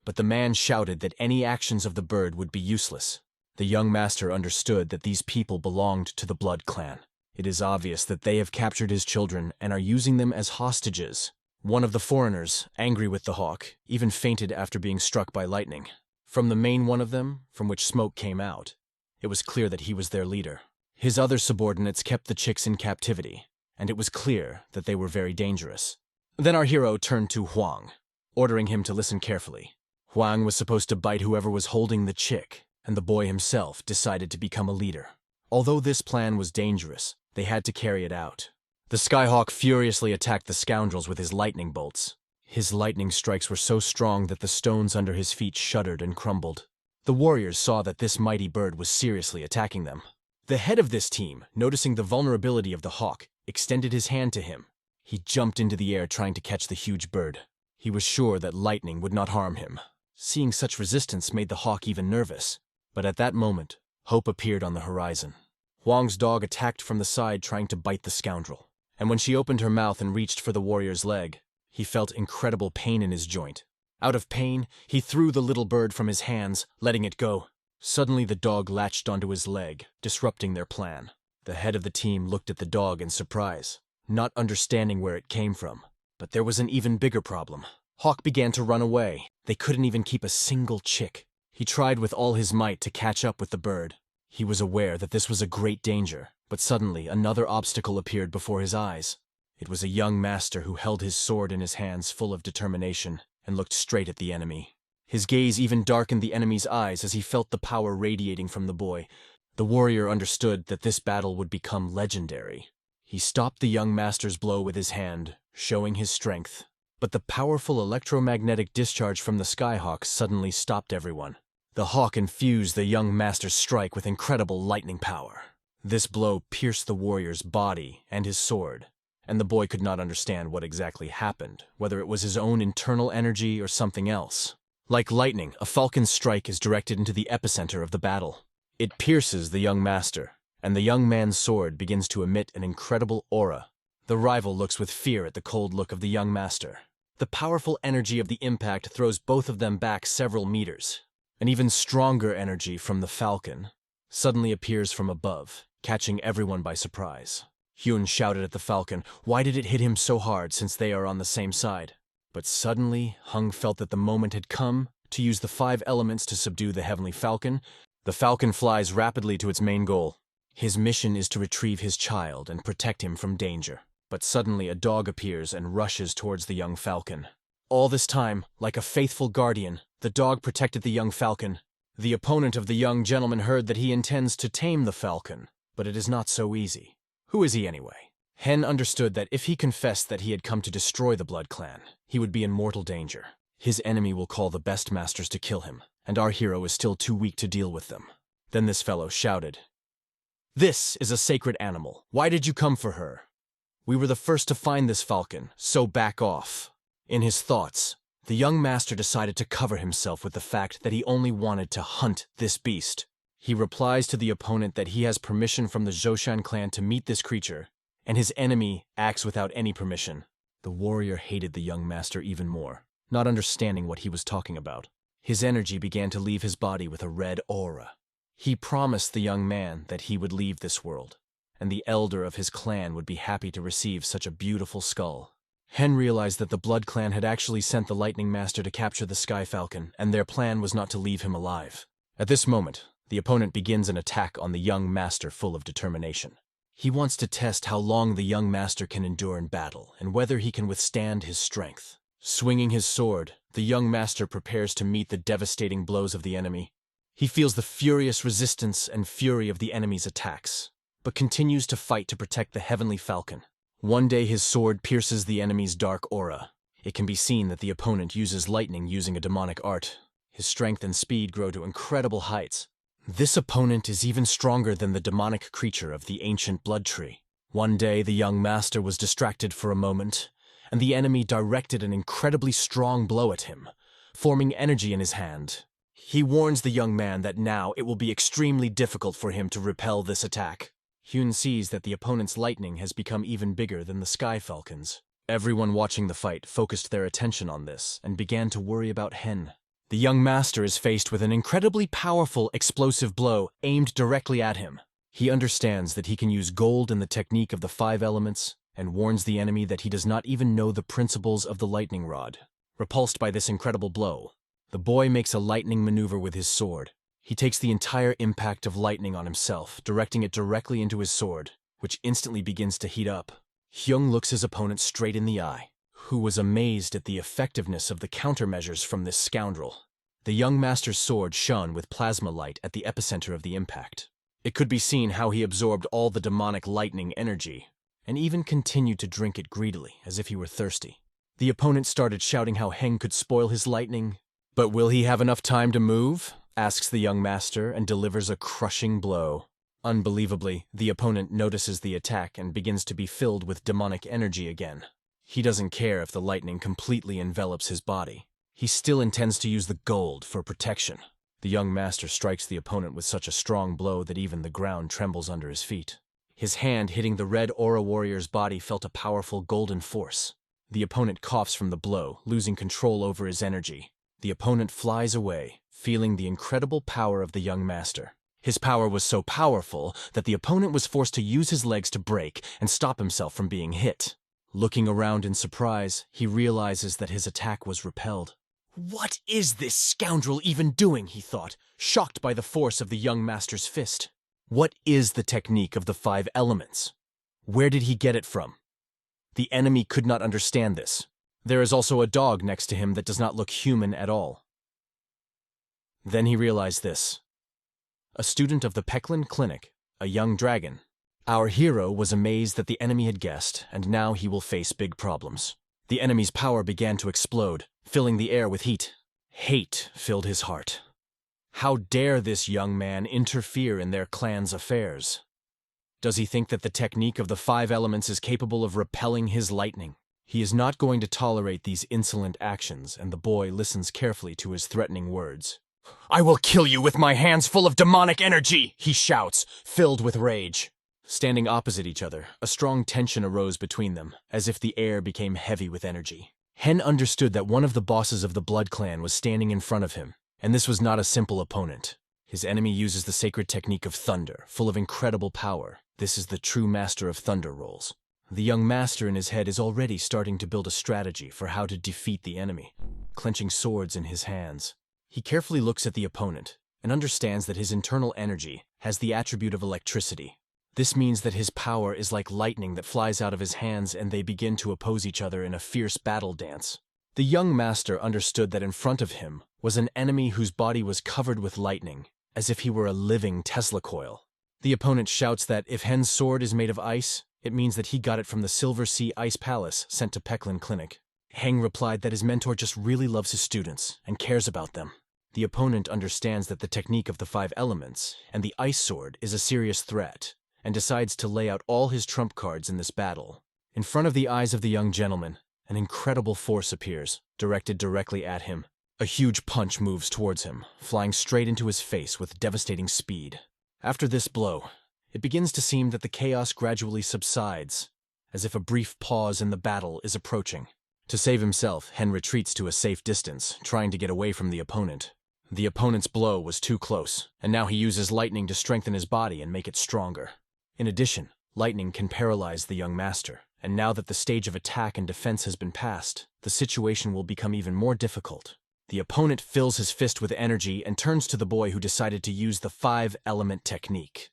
But the man shouted that any actions of the bird would be useless. The young master understood that these people belonged to the Blood Clan. It is obvious that they have captured his children and are using them as hostages. One of the foreigners, angry with the hawk, even fainted after being struck by lightning. From the main one of them, from which smoke came out, it was clear that he was their leader. His other subordinates kept the chicks in captivity, and it was clear that they were very dangerous. Then our hero turned to Huang, ordering him to listen carefully. Huang was supposed to bite whoever was holding the chick, and the boy himself decided to become a leader. Although this plan was dangerous, they had to carry it out. The skyhawk furiously attacked the scoundrels with his lightning bolts. His lightning strikes were so strong that the stones under his feet shuddered and crumbled. The warriors saw that this mighty bird was seriously attacking them. The head of this team, noticing the vulnerability of the hawk, extended his hand to him. He jumped into the air trying to catch the huge bird. He was sure that lightning would not harm him. Seeing such resistance made the hawk even nervous. But at that moment, hope appeared on the horizon. Huang's dog attacked from the side trying to bite the scoundrel. And when she opened her mouth and reached for the warrior's leg, he felt incredible pain in his joint. Out of pain, he threw the little bird from his hands, letting it go. Suddenly the dog latched onto his leg, disrupting their plan. The head of the team looked at the dog in surprise, not understanding where it came from. But there was an even bigger problem. Hawk began to run away. They couldn't even keep a single chick. He tried with all his might to catch up with the bird. He was aware that this was a great danger, but suddenly another obstacle appeared before his eyes. It was a young master who held his sword in his hands full of determination and looked straight at the enemy. His gaze even darkened the enemy's eyes as he felt the power radiating from the boy. The warrior understood that this battle would become legendary. He stopped the young master's blow with his hand, showing his strength. But the powerful electromagnetic discharge from the skyhawk suddenly stopped everyone. The hawk infused the young master's strike with incredible lightning power. This blow pierced the warrior's body and his sword, and the boy could not understand what exactly happened, whether it was his own internal energy or something else. Like lightning, a falcon's strike is directed into the epicenter of the battle. It pierces the young master, and the young man's sword begins to emit an incredible aura. The rival looks with fear at the cold look of the young master. The powerful energy of the impact throws both of them back several meters. An even stronger energy from the falcon suddenly appears from above, catching everyone by surprise. Hyun shouted at the falcon, why did it hit him so hard since they are on the same side? But suddenly, Hung felt that the moment had come to use the 5 elements to subdue the heavenly falcon. The falcon flies rapidly to its main goal. His mission is to retrieve his child and protect him from danger. But suddenly a dog appears and rushes towards the young falcon. All this time, like a faithful guardian, the dog protected the young falcon. The opponent of the young gentleman heard that he intends to tame the falcon, but it is not so easy. Who is he anyway? Hen understood that if he confessed that he had come to destroy the Blood Clan, he would be in mortal danger. His enemy will call the best masters to kill him, and our hero is still too weak to deal with them. Then this fellow shouted, "This is a sacred animal. Why did you come for her? We were the first to find this falcon, so back off." In his thoughts, the young master decided to cover himself with the fact that he only wanted to hunt this beast. He replies to the opponent that he has permission from the Zhoushan clan to meet this creature, and his enemy acts without any permission. The warrior hated the young master even more, not understanding what he was talking about. His energy began to leave his body with a red aura. He promised the young man that he would leave this world, and the elder of his clan would be happy to receive such a beautiful skull. Hen realized that the Blood Clan had actually sent the Lightning Master to capture the Sky Falcon, and their plan was not to leave him alive. At this moment, the opponent begins an attack on the young master full of determination. He wants to test how long the young master can endure in battle, and whether he can withstand his strength. Swinging his sword, the young master prepares to meet the devastating blows of the enemy. He feels the furious resistance and fury of the enemy's attacks, but continues to fight to protect the Heavenly Falcon. One day his sword pierces the enemy's dark aura. It can be seen that the opponent uses lightning using a demonic art. His strength and speed grow to incredible heights. This opponent is even stronger than the demonic creature of the ancient blood tree. One day the young master was distracted for a moment, and the enemy directed an incredibly strong blow at him, forming energy in his hand. He warns the young man that now it will be extremely difficult for him to repel this attack. Hyun sees that the opponent's lightning has become even bigger than the Sky Falcon's. Everyone watching the fight focused their attention on this and began to worry about Hen. The young master is faced with an incredibly powerful, explosive blow aimed directly at him. He understands that he can use gold in the technique of the 5 elements and warns the enemy that he does not even know the principles of the lightning rod. Repulsed by this incredible blow, the boy makes a lightning maneuver with his sword. He takes the entire impact of lightning on himself, directing it directly into his sword, which instantly begins to heat up. Hyung looks his opponent straight in the eye, who was amazed at the effectiveness of the countermeasures from this scoundrel. The young master's sword shone with plasma light at the epicenter of the impact. It could be seen how he absorbed all the demonic lightning energy, and even continued to drink it greedily, as if he were thirsty. The opponent started shouting how Heng could spoil his lightning. "But will he have enough time to move?" asks the young master and delivers a crushing blow. Unbelievably, the opponent notices the attack and begins to be filled with demonic energy again. He doesn't care if the lightning completely envelops his body. He still intends to use the gold for protection. The young master strikes the opponent with such a strong blow that even the ground trembles under his feet. His hand hitting the red aura warrior's body felt a powerful golden force. The opponent coughs from the blow, losing control over his energy. The opponent flies away, feeling the incredible power of the young master. His power was so powerful that the opponent was forced to use his legs to break and stop himself from being hit. Looking around in surprise, he realizes that his attack was repelled. "What is this scoundrel even doing?" he thought, shocked by the force of the young master's fist. What is the technique of the 5 elements? Where did he get it from? The enemy could not understand this. There is also a dog next to him that does not look human at all. Then he realized this. A student of the Peckland Clinic, a young dragon. Our hero was amazed that the enemy had guessed, and now he will face big problems. The enemy's power began to explode, filling the air with heat. Hate filled his heart. How dare this young man interfere in their clan's affairs? Does he think that the technique of the 5 elements is capable of repelling his lightning? He is not going to tolerate these insolent actions, and the boy listens carefully to his threatening words. "I will kill you with my hands full of demonic energy!" he shouts, filled with rage. Standing opposite each other, a strong tension arose between them, as if the air became heavy with energy. Hen understood that one of the bosses of the Blood Clan was standing in front of him, and this was not a simple opponent. His enemy uses the sacred technique of thunder, full of incredible power. This is the true master of thunder rolls. The young master in his head is already starting to build a strategy for how to defeat the enemy, clenching swords in his hands. He carefully looks at the opponent and understands that his internal energy has the attribute of electricity. This means that his power is like lightning that flies out of his hands, and they begin to oppose each other in a fierce battle dance. The young master understood that in front of him was an enemy whose body was covered with lightning, as if he were a living Tesla coil. The opponent shouts that if Hen's sword is made of ice, it means that he got it from the Silver Sea Ice Palace sent to Peckland Clinic. Heng replied that his mentor just really loves his students and cares about them. The opponent understands that the technique of the 5 elements and the ice sword is a serious threat, and decides to lay out all his trump cards in this battle. In front of the eyes of the young gentleman, an incredible force appears, directed directly at him. A huge punch moves towards him, flying straight into his face with devastating speed. After this blow, it begins to seem that the chaos gradually subsides, as if a brief pause in the battle is approaching. To save himself, Hen retreats to a safe distance, trying to get away from the opponent. The opponent's blow was too close, and now he uses lightning to strengthen his body and make it stronger. In addition, lightning can paralyze the young master, and now that the stage of attack and defense has been passed, the situation will become even more difficult. The opponent fills his fist with energy and turns to the boy who decided to use the 5-element technique.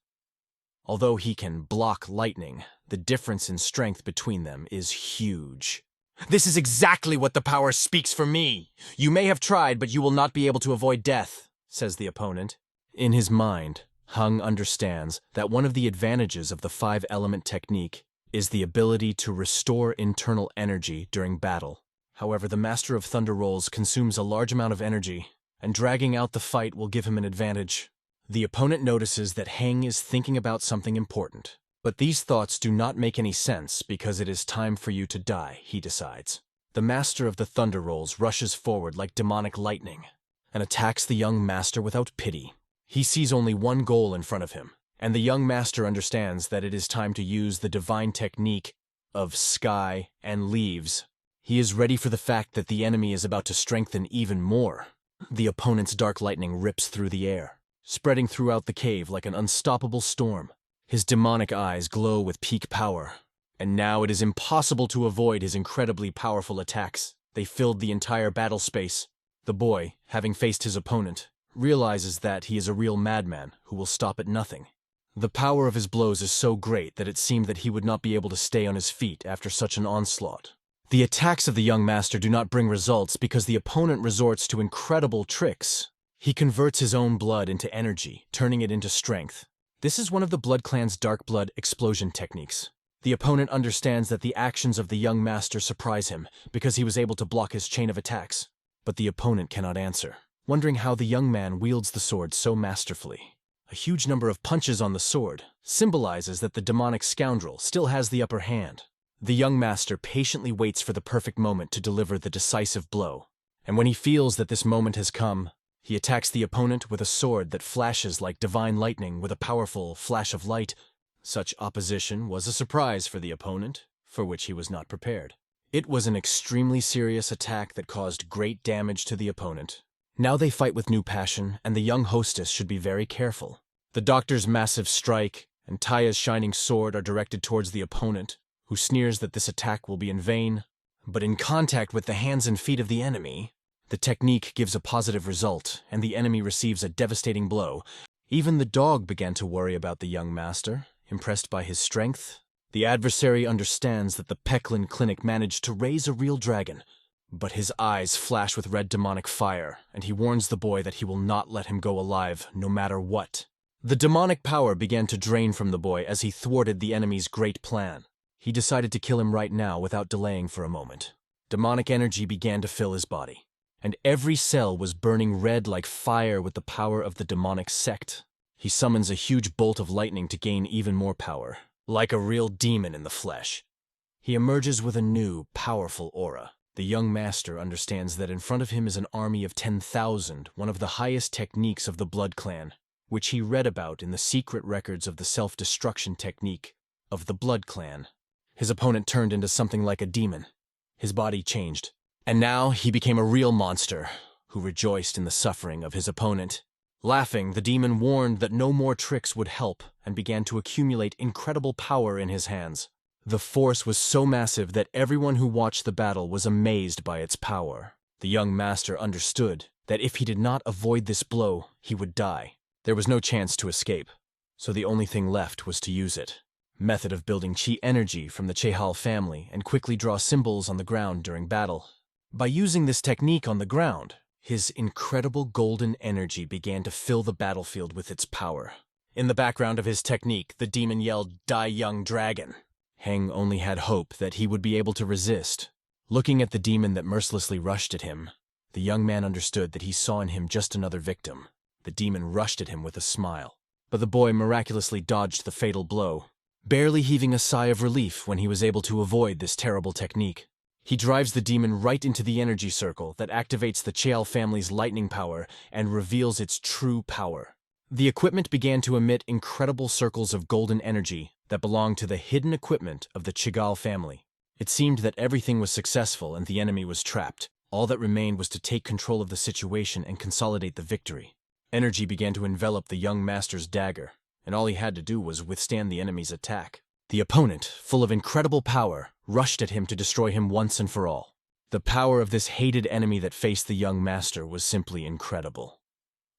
Although he can block lightning, the difference in strength between them is huge. "This is exactly what the power speaks for me! You may have tried, but you will not be able to avoid death," says the opponent. In his mind, Hung understands that one of the advantages of the 5-element technique is the ability to restore internal energy during battle. However, the Master of Thunder Rolls consumes a large amount of energy, and dragging out the fight will give him an advantage. The opponent notices that Hang is thinking about something important. But these thoughts do not make any sense because it is time for you to die, he decides. The Master of the Thunder Rolls rushes forward like demonic lightning and attacks the young master without pity. He sees only one goal in front of him, and the young master understands that it is time to use the divine technique of sky and leaves. He is ready for the fact that the enemy is about to strengthen even more. The opponent's dark lightning rips through the air, spreading throughout the cave like an unstoppable storm. His demonic eyes glow with peak power, and now it is impossible to avoid his incredibly powerful attacks. They filled the entire battle space. The boy, having faced his opponent, realizes that he is a real madman who will stop at nothing. The power of his blows is so great that it seemed that he would not be able to stay on his feet after such an onslaught. The attacks of the young master do not bring results because the opponent resorts to incredible tricks. He converts his own blood into energy, turning it into strength. This is one of the Blood Clan's dark blood explosion techniques. The opponent understands that the actions of the young master surprise him because he was able to block his chain of attacks. But the opponent cannot answer, wondering how the young man wields the sword so masterfully. A huge number of punches on the sword symbolizes that the demonic scoundrel still has the upper hand. The young master patiently waits for the perfect moment to deliver the decisive blow, and when he feels that this moment has come, he attacks the opponent with a sword that flashes like divine lightning with a powerful flash of light. Such opposition was a surprise for the opponent, for which he was not prepared. It was an extremely serious attack that caused great damage to the opponent. Now they fight with new passion, and the young hostess should be very careful. The doctor's massive strike and Taya's shining sword are directed towards the opponent, who sneers that this attack will be in vain. But in contact with the hands and feet of the enemy, the technique gives a positive result, and the enemy receives a devastating blow. Even the dog began to worry about the young master, impressed by his strength. The adversary understands that the Pecklin Clinic managed to raise a real dragon, but his eyes flash with red demonic fire, and he warns the boy that he will not let him go alive, no matter what. The demonic power began to drain from the boy as he thwarted the enemy's great plan. He decided to kill him right now without delaying for a moment. Demonic energy began to fill his body, and every cell was burning red like fire with the power of the demonic sect. He summons a huge bolt of lightning to gain even more power, like a real demon in the flesh. He emerges with a new, powerful aura. The young master understands that in front of him is an army of 10,000, one of the highest techniques of the Blood Clan, which he read about in the secret records of the self-destruction technique of the Blood Clan. His opponent turned into something like a demon. His body changed, and now he became a real monster who rejoiced in the suffering of his opponent. Laughing, the demon warned that no more tricks would help and began to accumulate incredible power in his hands. The force was so massive that everyone who watched the battle was amazed by its power. The young master understood that if he did not avoid this blow, he would die. There was no chance to escape, so the only thing left was to use it. Method of building chi energy from the Chehal family and quickly draw symbols on the ground during battle. By using this technique on the ground, his incredible golden energy began to fill the battlefield with its power. In the background of his technique, the demon yelled, "Die, young dragon!" Heng only had hope that he would be able to resist. Looking at the demon that mercilessly rushed at him, the young man understood that he saw in him just another victim. The demon rushed at him with a smile, but the boy miraculously dodged the fatal blow, barely heaving a sigh of relief when he was able to avoid this terrible technique. He drives the demon right into the energy circle that activates the Cheal family's lightning power and reveals its true power. The equipment began to emit incredible circles of golden energy that belonged to the hidden equipment of the Chigal family. It seemed that everything was successful and the enemy was trapped. All that remained was to take control of the situation and consolidate the victory. Energy began to envelop the young master's dagger, and all he had to do was withstand the enemy's attack. The opponent, full of incredible power, rushed at him to destroy him once and for all. The power of this hated enemy that faced the young master was simply incredible.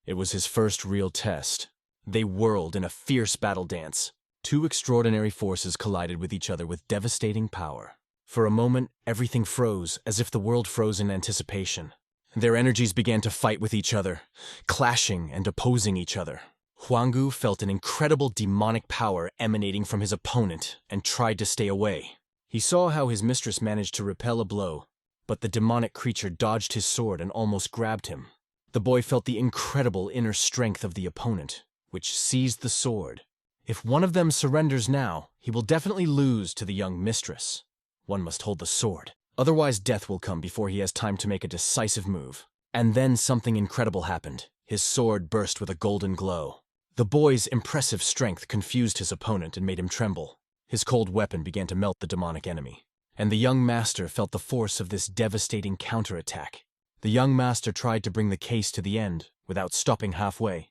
It was his first real test. They whirled in a fierce battle dance. Two extraordinary forces collided with each other with devastating power. For a moment, everything froze, as if the world froze in anticipation. Their energies began to fight with each other, clashing and opposing each other. Huanggu felt an incredible demonic power emanating from his opponent and tried to stay away. He saw how his mistress managed to repel a blow, but the demonic creature dodged his sword and almost grabbed him. The boy felt the incredible inner strength of the opponent, which seized the sword. If one of them surrenders now, he will definitely lose to the young mistress. One must hold the sword. Otherwise, death will come before he has time to make a decisive move. And then something incredible happened. His sword burst with a golden glow. The boy's impressive strength confused his opponent and made him tremble. His cold weapon began to melt the demonic enemy. And the young master felt the force of this devastating counterattack. The young master tried to bring the case to the end without stopping halfway.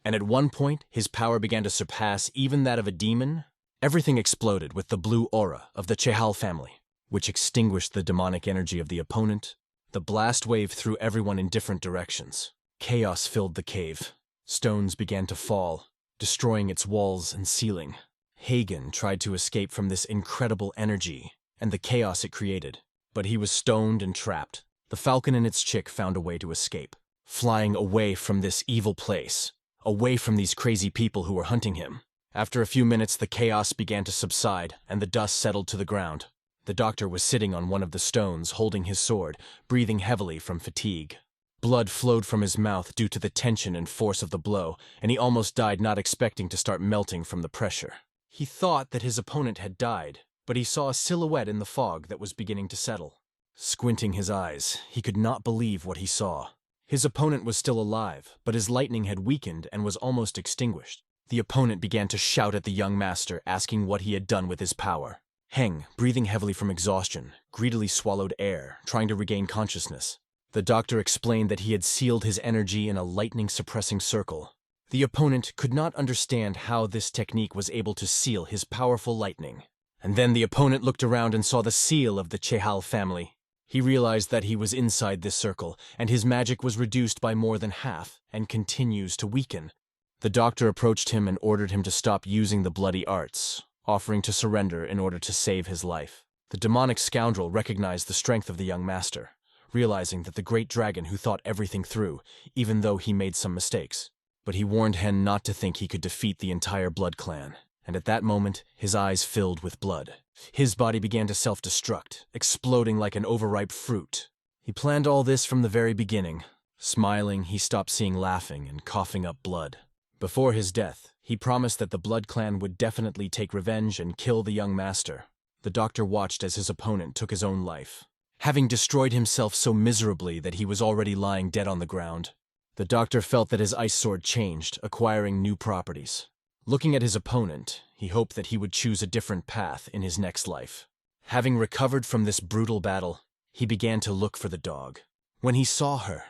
And at one point, his power began to surpass even that of a demon. Everything exploded with the blue aura of the Chehal family, which extinguished the demonic energy of the opponent. The blast wave threw everyone in different directions. Chaos filled the cave. Stones began to fall, destroying its walls and ceiling. Hagen tried to escape from this incredible energy and the chaos it created, but he was stoned and trapped. The falcon and its chick found a way to escape, flying away from this evil place, away from these crazy people who were hunting him. After a few minutes, the chaos began to subside and the dust settled to the ground. The doctor was sitting on one of the stones, holding his sword, breathing heavily from fatigue. Blood flowed from his mouth due to the tension and force of the blow, and he almost died, not expecting to start melting from the pressure. He thought that his opponent had died, but he saw a silhouette in the fog that was beginning to settle. Squinting his eyes, he could not believe what he saw. His opponent was still alive, but his lightning had weakened and was almost extinguished. The opponent began to shout at the young master, asking what he had done with his power. Heng, breathing heavily from exhaustion, greedily swallowed air, trying to regain consciousness. The doctor explained that he had sealed his energy in a lightning-suppressing circle. The opponent could not understand how this technique was able to seal his powerful lightning. And then the opponent looked around and saw the seal of the Chehal family. He realized that he was inside this circle, and his magic was reduced by more than half, and continues to weaken. The doctor approached him and ordered him to stop using the bloody arts, offering to surrender in order to save his life. The demonic scoundrel recognized the strength of the young master, realizing that the great dragon who thought everything through, even though he made some mistakes. But he warned Hen not to think he could defeat the entire blood clan, and at that moment, his eyes filled with blood. His body began to self-destruct, exploding like an overripe fruit. He planned all this from the very beginning. Smiling, he stopped seeing laughing and coughing up blood. Before his death, he promised that the blood clan would definitely take revenge and kill the young master. The doctor watched as his opponent took his own life, having destroyed himself so miserably that he was already lying dead on the ground. The doctor felt that his ice sword changed, acquiring new properties. Looking at his opponent, he hoped that he would choose a different path in his next life. Having recovered from this brutal battle, he began to look for the dog. When he saw her,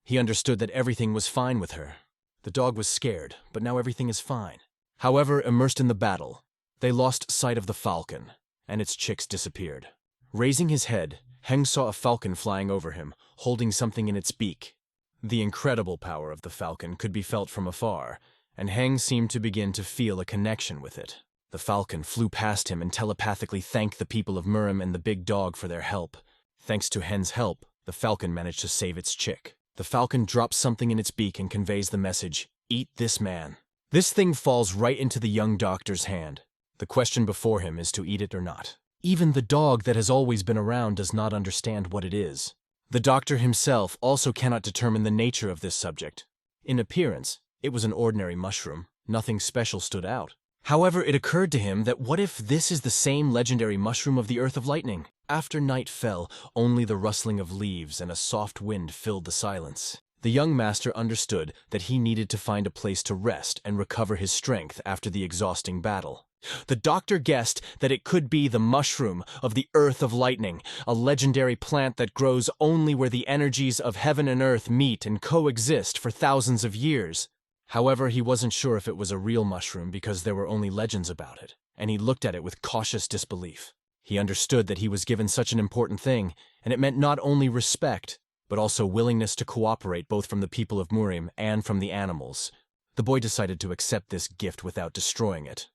he understood that everything was fine with her. The dog was scared, but now everything is fine. However, immersed in the battle, they lost sight of the falcon, and its chicks disappeared. Raising his head, Heng saw a falcon flying over him, holding something in its beak. The incredible power of the falcon could be felt from afar, and Heng seemed to begin to feel a connection with it. The falcon flew past him and telepathically thanked the people of Murim and the big dog for their help. Thanks to Hen's help, the falcon managed to save its chick. The falcon drops something in its beak and conveys the message, "Eat this man." This thing falls right into the young doctor's hand. The question before him is to eat it or not. Even the dog that has always been around does not understand what it is. The doctor himself also cannot determine the nature of this subject. In appearance, it was an ordinary mushroom. Nothing special stood out. However, it occurred to him that what if this is the same legendary mushroom of the Earth of Lightning? After night fell, only the rustling of leaves and a soft wind filled the silence. The young master understood that he needed to find a place to rest and recover his strength after the exhausting battle. The doctor guessed that it could be the mushroom of the Earth of Lightning, a legendary plant that grows only where the energies of heaven and earth meet and coexist for thousands of years. However, he wasn't sure if it was a real mushroom because there were only legends about it, and he looked at it with cautious disbelief. He understood that he was given such an important thing, and it meant not only respect, but also willingness to cooperate both from the people of Murim and from the animals. The boy decided to accept this gift without destroying it.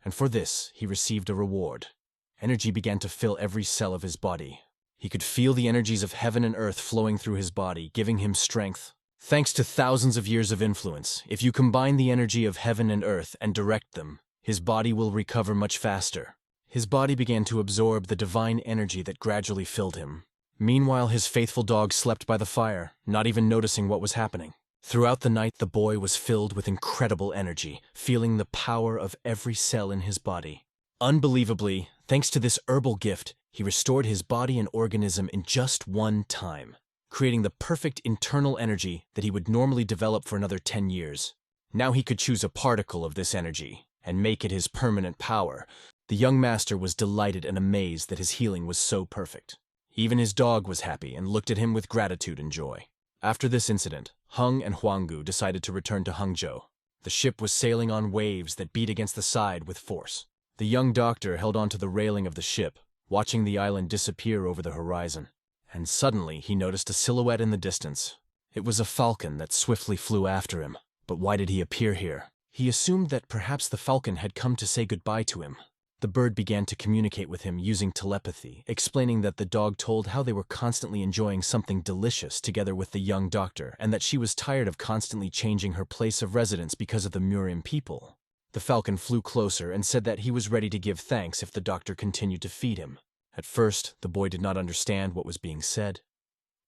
And for this, he received a reward. Energy began to fill every cell of his body. He could feel the energies of heaven and earth flowing through his body, giving him strength. Thanks to thousands of years of influence, if you combine the energy of heaven and earth and direct them, his body will recover much faster. His body began to absorb the divine energy that gradually filled him. Meanwhile, his faithful dog slept by the fire, not even noticing what was happening. Throughout the night, the boy was filled with incredible energy, feeling the power of every cell in his body. Unbelievably, thanks to this herbal gift, he restored his body and organism in just one time, creating the perfect internal energy that he would normally develop for another 10 years. Now he could choose a particle of this energy and make it his permanent power. The young master was delighted and amazed that his healing was so perfect. Even his dog was happy and looked at him with gratitude and joy. After this incident, Hung and Huanggu decided to return to Hangzhou. The ship was sailing on waves that beat against the side with force. The young doctor held onto the railing of the ship, watching the island disappear over the horizon. And suddenly he noticed a silhouette in the distance. It was a falcon that swiftly flew after him. But why did he appear here? He assumed that perhaps the falcon had come to say goodbye to him. The bird began to communicate with him using telepathy, explaining that the dog told how they were constantly enjoying something delicious together with the young doctor, and that she was tired of constantly changing her place of residence because of the Murim people. The falcon flew closer and said that he was ready to give thanks if the doctor continued to feed him. At first, the boy did not understand what was being said,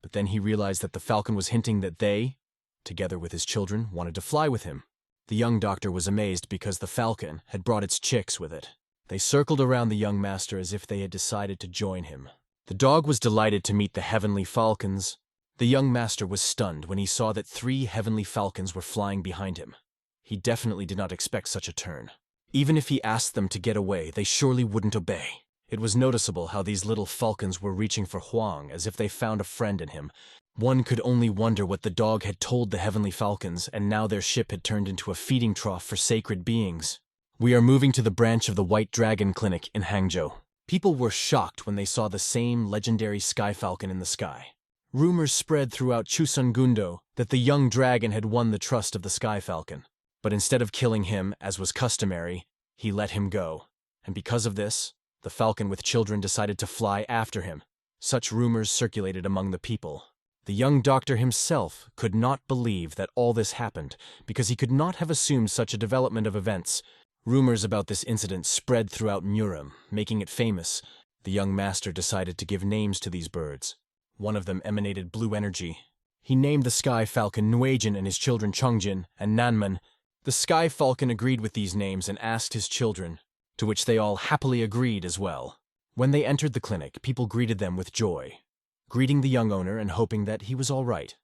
but then he realized that the falcon was hinting that they, together with his children, wanted to fly with him. The young doctor was amazed because the falcon had brought its chicks with it. They circled around the young master as if they had decided to join him. The dog was delighted to meet the heavenly falcons. The young master was stunned when he saw that 3 heavenly falcons were flying behind him. He definitely did not expect such a turn. Even if he asked them to get away, they surely wouldn't obey. It was noticeable how these little falcons were reaching for Huang as if they found a friend in him. One could only wonder what the dog had told the heavenly falcons, and now their ship had turned into a feeding trough for sacred beings. We are moving to the branch of the White Dragon Clinic in Hangzhou. People were shocked when they saw the same legendary sky falcon in the sky. Rumors spread throughout Chusungundo that the young dragon had won the trust of the sky falcon. But instead of killing him, as was customary, he let him go. And because of this, the falcon with children decided to fly after him. Such rumors circulated among the people. The young doctor himself could not believe that all this happened because he could not have assumed such a development of events. Rumors about this incident spread throughout Murim, making it famous. The young master decided to give names to these birds. One of them emanated blue energy. He named the sky falcon Nuejin and his children Chongjin and Nanman. The sky falcon agreed with these names and asked his children, to which they all happily agreed as well. When they entered the clinic, people greeted them with joy, greeting the young owner and hoping that he was all right.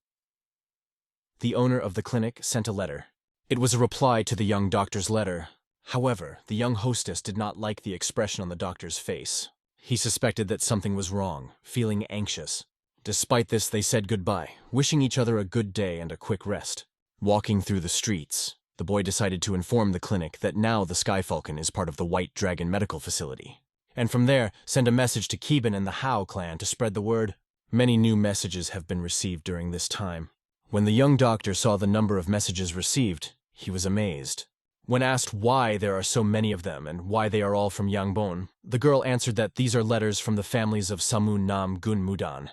The owner of the clinic sent a letter. It was a reply to the young doctor's letter. However, the young hostess did not like the expression on the doctor's face. He suspected that something was wrong, feeling anxious. Despite this, they said goodbye, wishing each other a good day and a quick rest. Walking through the streets, the boy decided to inform the clinic that now the Sky Falcon is part of the White Dragon Medical Facility. And from there, send a message to Keban and the Hao clan to spread the word. Many new messages have been received during this time. When the young doctor saw the number of messages received, he was amazed. When asked why there are so many of them and why they are all from Yangbon, the girl answered that these are letters from the families of Samun Nam Gun Mudan,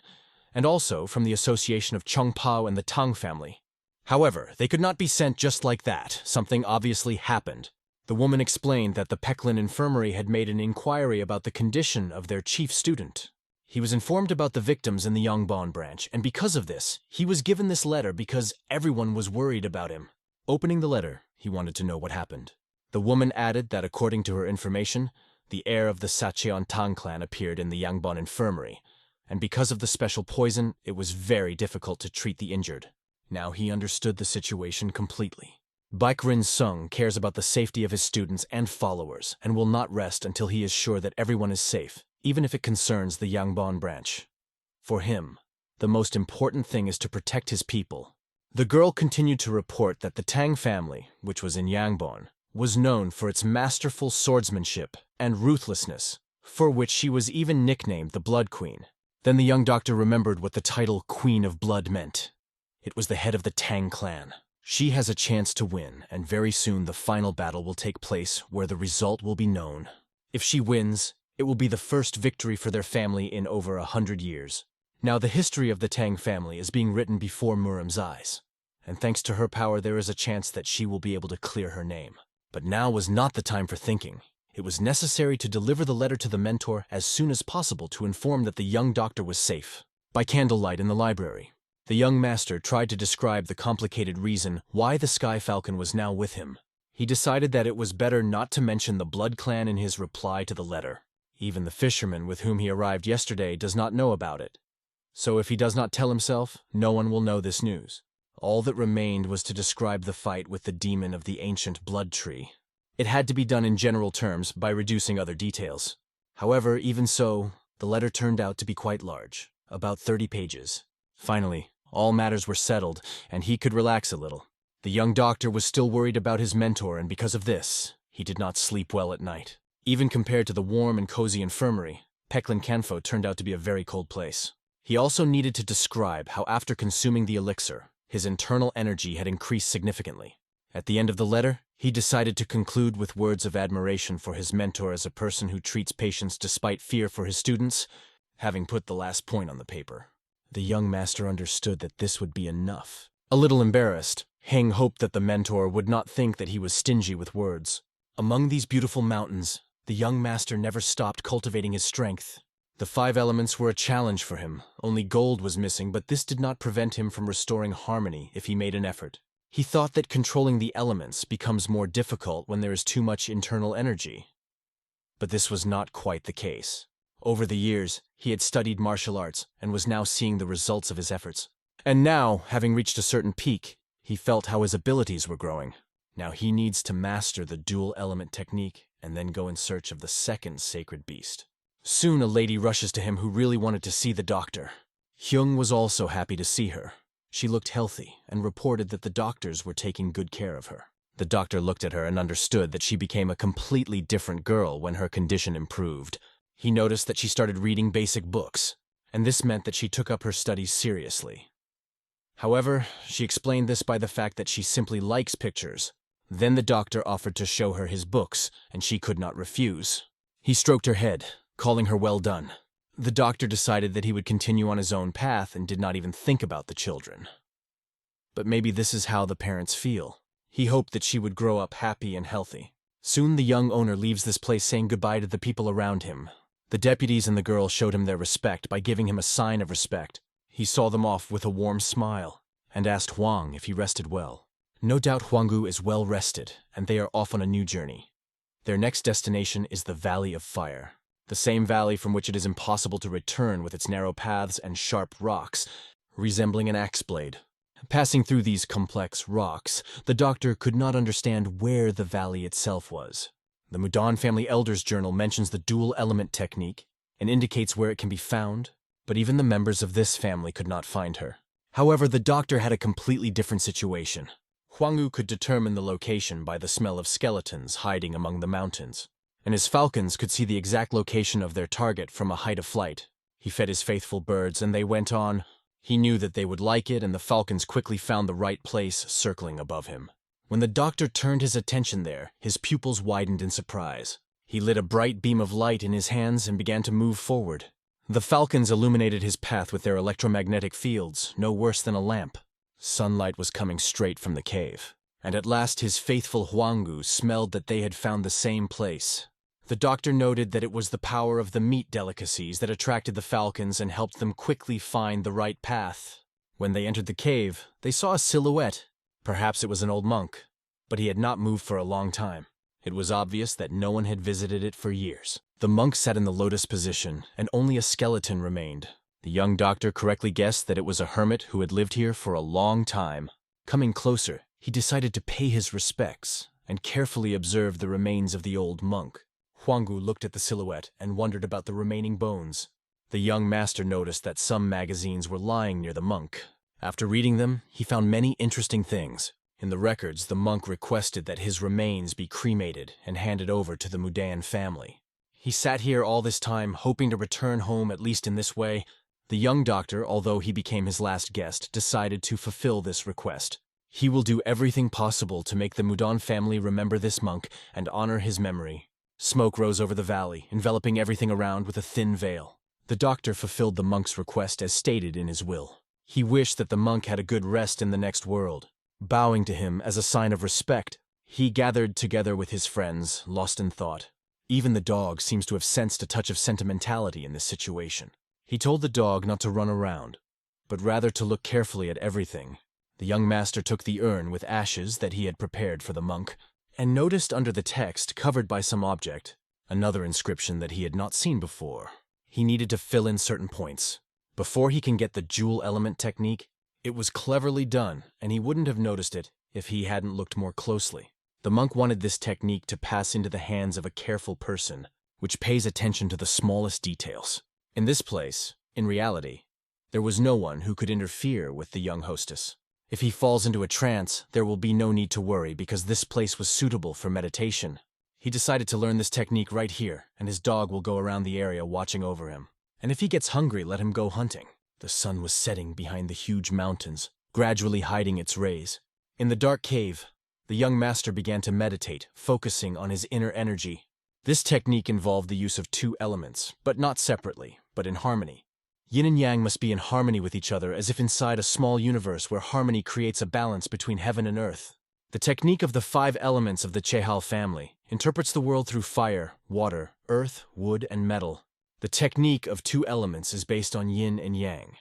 and also from the association of Chongpao and the Tang family. However, they could not be sent just like that. Something obviously happened. The woman explained that the Pecklin Infirmary had made an inquiry about the condition of their chief student. He was informed about the victims in the Yangbon branch, and because of this, he was given this letter because everyone was worried about him. Opening the letter, he wanted to know what happened. The woman added that according to her information, the heir of the Sacheon Tang clan appeared in the Yangbon Infirmary, and because of the special poison, it was very difficult to treat the injured. Now he understood the situation completely. Baekrin Sung cares about the safety of his students and followers and will not rest until he is sure that everyone is safe, even if it concerns the Yangbon branch. For him, the most important thing is to protect his people. The girl continued to report that the Tang family, which was in Yangbon, was known for its masterful swordsmanship and ruthlessness, for which she was even nicknamed the Blood Queen. Then the young doctor remembered what the title Queen of Blood meant. It was the head of the Tang clan. She has a chance to win, and very soon the final battle will take place where the result will be known. If she wins, it will be the first victory for their family in over 100 years. Now the history of the Tang family is being written before Muram's eyes, and thanks to her power there is a chance that she will be able to clear her name. But now was not the time for thinking. It was necessary to deliver the letter to the mentor as soon as possible to inform that the young doctor was safe. By candlelight in the library, the young master tried to describe the complicated reason why the Sky Falcon was now with him. He decided that it was better not to mention the Blood Clan in his reply to the letter. Even the fisherman with whom he arrived yesterday does not know about it. So if he does not tell himself, no one will know this news. All that remained was to describe the fight with the demon of the ancient blood tree. It had to be done in general terms by reducing other details. However, even so, the letter turned out to be quite large, about 30 pages. Finally, all matters were settled, and he could relax a little. The young doctor was still worried about his mentor, and because of this, he did not sleep well at night. Even compared to the warm and cozy infirmary, Peckland Kanfo turned out to be a very cold place. He also needed to describe how after consuming the elixir, his internal energy had increased significantly. At the end of the letter, he decided to conclude with words of admiration for his mentor as a person who treats patients despite fear for his students, having put the last point on the paper. The young master understood that this would be enough. A little embarrassed, Heng hoped that the mentor would not think that he was stingy with words. Among these beautiful mountains, the young master never stopped cultivating his strength. The 5 elements were a challenge for him. Only gold was missing, but this did not prevent him from restoring harmony if he made an effort. He thought that controlling the elements becomes more difficult when there is too much internal energy. But this was not quite the case. Over the years, he had studied martial arts and was now seeing the results of his efforts. And now, having reached a certain peak, he felt how his abilities were growing. Now he needs to master the dual element technique and then go in search of the second sacred beast. Soon a lady rushes to him who really wanted to see the doctor. Hyung was also happy to see her. She looked healthy and reported that the doctors were taking good care of her. The doctor looked at her and understood that she became a completely different girl when her condition improved. He noticed that she started reading basic books, and this meant that she took up her studies seriously. However, she explained this by the fact that she simply likes pictures. Then the doctor offered to show her his books, and she could not refuse. He stroked her head, calling her well done. The doctor decided that he would continue on his own path and did not even think about the children. But maybe this is how the parents feel. He hoped that she would grow up happy and healthy. Soon the young owner leaves this place saying goodbye to the people around him. The deputies and the girl showed him their respect by giving him a sign of respect. He saw them off with a warm smile and asked Huang if he rested well. No doubt Huanggu is well rested, and they are off on a new journey. Their next destination is the Valley of Fire, the same valley from which it is impossible to return with its narrow paths and sharp rocks, resembling an axe blade. Passing through these complex rocks, the doctor could not understand where the valley itself was. The Mudan family elder's journal mentions the dual element technique and indicates where it can be found, but even the members of this family could not find her. However, the doctor had a completely different situation. Huanggu could determine the location by the smell of skeletons hiding among the mountains, and his falcons could see the exact location of their target from a height of flight. He fed his faithful birds and they went on. He knew that they would like it, and the falcons quickly found the right place, circling above him. When the doctor turned his attention there, his pupils widened in surprise. He lit a bright beam of light in his hands and began to move forward. The falcons illuminated his path with their electromagnetic fields, no worse than a lamp. Sunlight was coming straight from the cave, and at last his faithful Huanggu smelled that they had found the same place. The doctor noted that it was the power of the meat delicacies that attracted the falcons and helped them quickly find the right path. When they entered the cave, they saw a silhouette. Perhaps it was an old monk, but he had not moved for a long time. It was obvious that no one had visited it for years. The monk sat in the lotus position, and only a skeleton remained. The young doctor correctly guessed that it was a hermit who had lived here for a long time. Coming closer, he decided to pay his respects and carefully observe the remains of the old monk. Huanggu looked at the silhouette and wondered about the remaining bones. The young master noticed that some magazines were lying near the monk. After reading them, he found many interesting things. In the records, the monk requested that his remains be cremated and handed over to the Mudan family. He sat here all this time, hoping to return home at least in this way. The young doctor, although he became his last guest, decided to fulfill this request. He will do everything possible to make the Mudan family remember this monk and honor his memory. Smoke rose over the valley, enveloping everything around with a thin veil. The doctor fulfilled the monk's request as stated in his will. He wished that the monk had a good rest in the next world. Bowing to him as a sign of respect, he gathered together with his friends, lost in thought. Even the dog seems to have sensed a touch of sentimentality in this situation. He told the dog not to run around, but rather to look carefully at everything. The young master took the urn with ashes that he had prepared for the monk, and noticed under the text, covered by some object, another inscription that he had not seen before. He needed to fill in certain points. Before he can get the jewel element technique, it was cleverly done, and he wouldn't have noticed it if he hadn't looked more closely. The monk wanted this technique to pass into the hands of a careful person, which pays attention to the smallest details. In this place, in reality, there was no one who could interfere with the young hostess. If he falls into a trance, there will be no need to worry because this place was suitable for meditation. He decided to learn this technique right here, and his dog will go around the area watching over him. And if he gets hungry, let him go hunting. The sun was setting behind the huge mountains, gradually hiding its rays. In the dark cave, the young master began to meditate, focusing on his inner energy. This technique involved the use of two elements, but not separately, but in harmony. Yin and yang must be in harmony with each other as if inside a small universe where harmony creates a balance between heaven and earth. The technique of the 5 elements of the Chehal family interprets the world through fire, water, earth, wood, and metal. The technique of 2 elements is based on yin and yang,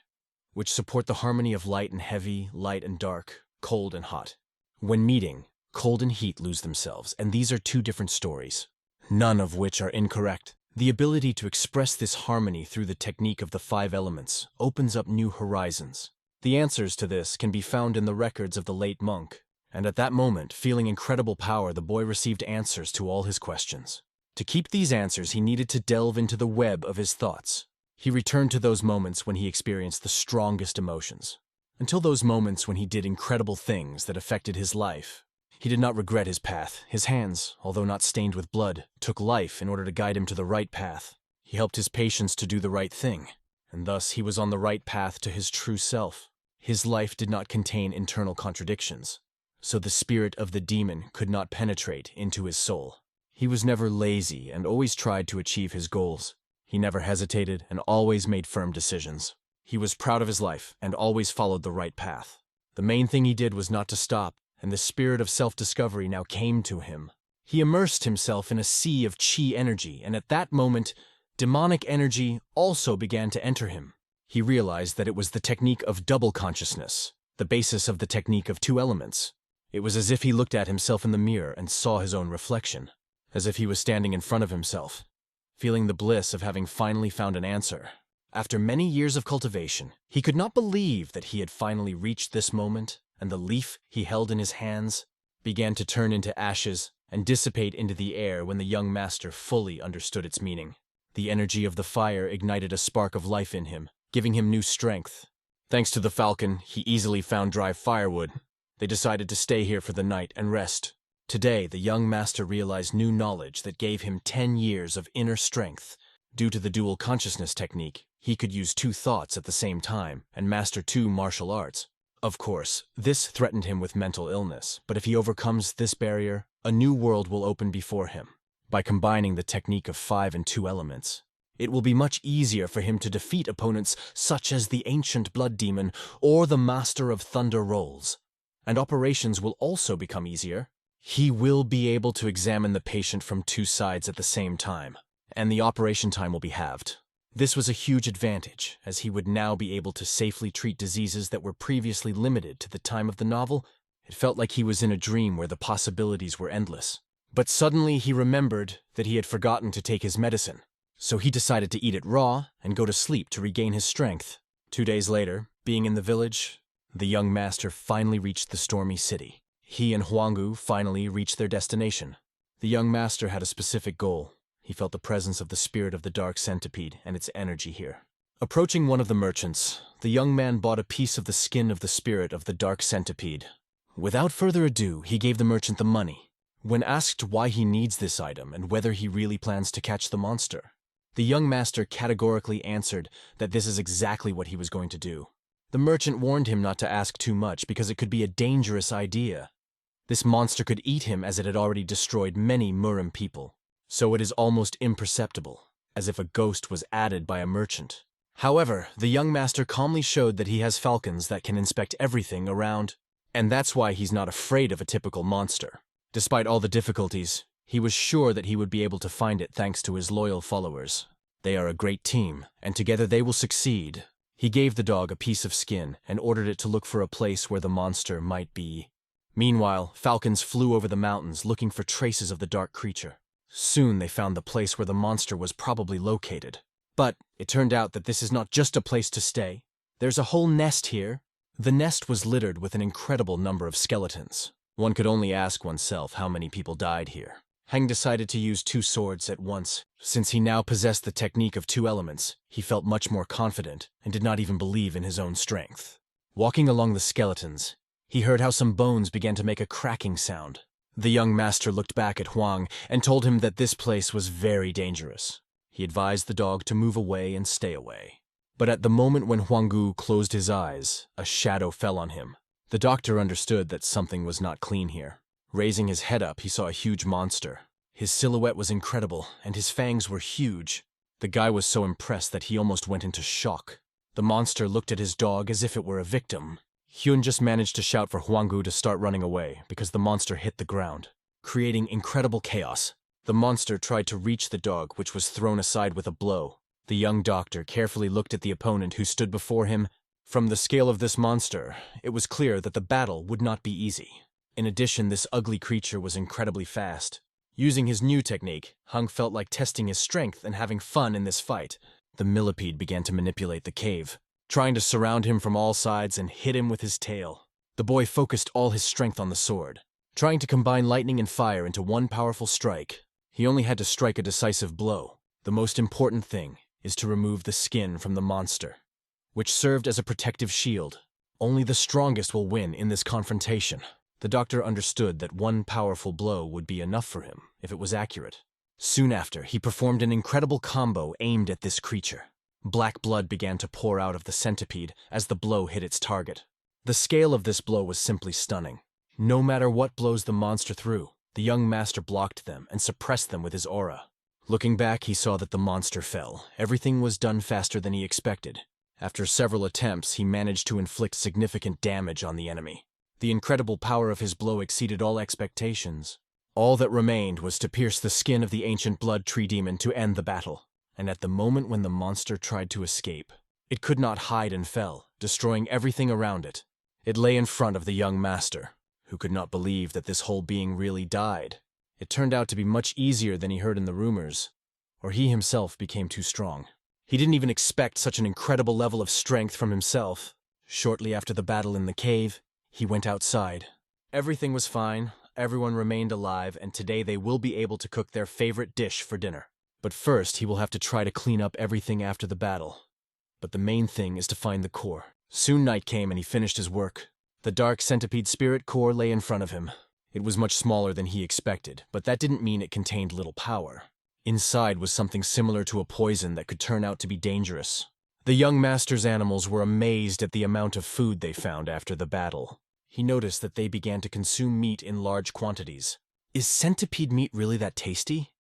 which support the harmony of light and heavy, light and dark, cold and hot. When meeting, cold and heat lose themselves, and these are 2 different stories, none of which are incorrect. The ability to express this harmony through the technique of the 5 elements opens up new horizons. The answers to this can be found in the records of the late monk, and at that moment, feeling incredible power, the boy received answers to all his questions. To keep these answers, he needed to delve into the web of his thoughts. He returned to those moments when he experienced the strongest emotions, until those moments when he did incredible things that affected his life. He did not regret his path. His hands, although not stained with blood, took life in order to guide him to the right path. He helped his patients to do the right thing, and thus he was on the right path to his true self. His life did not contain internal contradictions, so the spirit of the demon could not penetrate into his soul. He was never lazy and always tried to achieve his goals. He never hesitated and always made firm decisions. He was proud of his life and always followed the right path. The main thing he did was not to stop, and the spirit of self-discovery now came to him. He immersed himself in a sea of chi energy, and at that moment, demonic energy also began to enter him. He realized that it was the technique of double consciousness, the basis of the technique of 2 elements. It was as if he looked at himself in the mirror and saw his own reflection, as if he was standing in front of himself, feeling the bliss of having finally found an answer. After many years of cultivation, he could not believe that he had finally reached this moment, and the leaf he held in his hands began to turn into ashes and dissipate into the air when the young master fully understood its meaning. The energy of the fire ignited a spark of life in him, giving him new strength. Thanks to the falcon, he easily found dry firewood. They decided to stay here for the night and rest. Today, the young master realized new knowledge that gave him 10 years of inner strength. Due to the dual consciousness technique, he could use 2 thoughts at the same time and master 2 martial arts. Of course, this threatened him with mental illness, but if he overcomes this barrier, a new world will open before him. By combining the technique of 5 and 2 elements, it will be much easier for him to defeat opponents such as the ancient blood demon or the master of thunder rolls. And operations will also become easier. He will be able to examine the patient from 2 sides at the same time, and the operation time will be halved. This was a huge advantage, as he would now be able to safely treat diseases that were previously limited to the time of the novel. It felt like he was in a dream where the possibilities were endless. But suddenly he remembered that he had forgotten to take his medicine, so he decided to eat it raw and go to sleep to regain his strength. 2 days later, being in the village, the young master finally reached the stormy city. He and Huanggu finally reached their destination. The young master had a specific goal. He felt the presence of the spirit of the Dark Centipede and its energy here. Approaching one of the merchants, the young man bought a piece of the skin of the spirit of the Dark Centipede. Without further ado, he gave the merchant the money. When asked why he needs this item and whether he really plans to catch the monster, the young master categorically answered that this is exactly what he was going to do. The merchant warned him not to ask too much because it could be a dangerous idea. This monster could eat him as it had already destroyed many Murim people, so it is almost imperceptible, as if a ghost was added by a merchant. However, the young master calmly showed that he has falcons that can inspect everything around, and that's why he's not afraid of a typical monster. Despite all the difficulties, he was sure that he would be able to find it thanks to his loyal followers. They are a great team, and together they will succeed. He gave the dog a piece of skin and ordered it to look for a place where the monster might be. Meanwhile, falcons flew over the mountains looking for traces of the dark creature. Soon they found the place where the monster was probably located. But it turned out that this is not just a place to stay. There's a whole nest here. The nest was littered with an incredible number of skeletons. One could only ask oneself how many people died here. Heng decided to use 2 swords at once. Since he now possessed the technique of 2 elements, he felt much more confident and did not even believe in his own strength. Walking along the skeletons, he heard how some bones began to make a cracking sound. The young master looked back at Huang and told him that this place was very dangerous. He advised the dog to move away and stay away. But at the moment when Huanggu closed his eyes, a shadow fell on him. The doctor understood that something was not clean here. Raising his head up, he saw a huge monster. His silhouette was incredible, and his fangs were huge. The guy was so impressed that he almost went into shock. The monster looked at his dog as if it were a victim. Hyun just managed to shout for Huanggu to start running away because the monster hit the ground, creating incredible chaos. The monster tried to reach the dog, which was thrown aside with a blow. The young doctor carefully looked at the opponent who stood before him. From the scale of this monster, it was clear that the battle would not be easy. In addition, this ugly creature was incredibly fast. Using his new technique, Hung felt like testing his strength and having fun in this fight. The millipede began to manipulate the cave, trying to surround him from all sides and hit him with his tail. The boy focused all his strength on the sword, trying to combine lightning and fire into one powerful strike. He only had to strike a decisive blow. The most important thing is to remove the skin from the monster, which served as a protective shield. Only the strongest will win in this confrontation. The doctor understood that one powerful blow would be enough for him if it was accurate. Soon after, he performed an incredible combo aimed at this creature. Black blood began to pour out of the centipede as the blow hit its target. The scale of this blow was simply stunning. No matter what blows the monster threw, the young master blocked them and suppressed them with his aura. Looking back, he saw that the monster fell. Everything was done faster than he expected. After several attempts, he managed to inflict significant damage on the enemy. The incredible power of his blow exceeded all expectations. All that remained was to pierce the skin of the ancient blood tree demon to end the battle. And at the moment when the monster tried to escape, it could not hide and fell, destroying everything around it. It lay in front of the young master, who could not believe that this whole being really died. It turned out to be much easier than he heard in the rumors, or he himself became too strong. He didn't even expect such an incredible level of strength from himself. Shortly after the battle in the cave, he went outside. Everything was fine, everyone remained alive, and today they will be able to cook their favorite dish for dinner. But first, he will have to try to clean up everything after the battle. But the main thing is to find the core. Soon night came and he finished his work. The Dark Centipede spirit core lay in front of him. It was much smaller than he expected, but that didn't mean it contained little power. Inside was something similar to a poison that could turn out to be dangerous. The young master's animals were amazed at the amount of food they found after the battle. He noticed that they began to consume meat in large quantities. Is centipede meat really that tasty?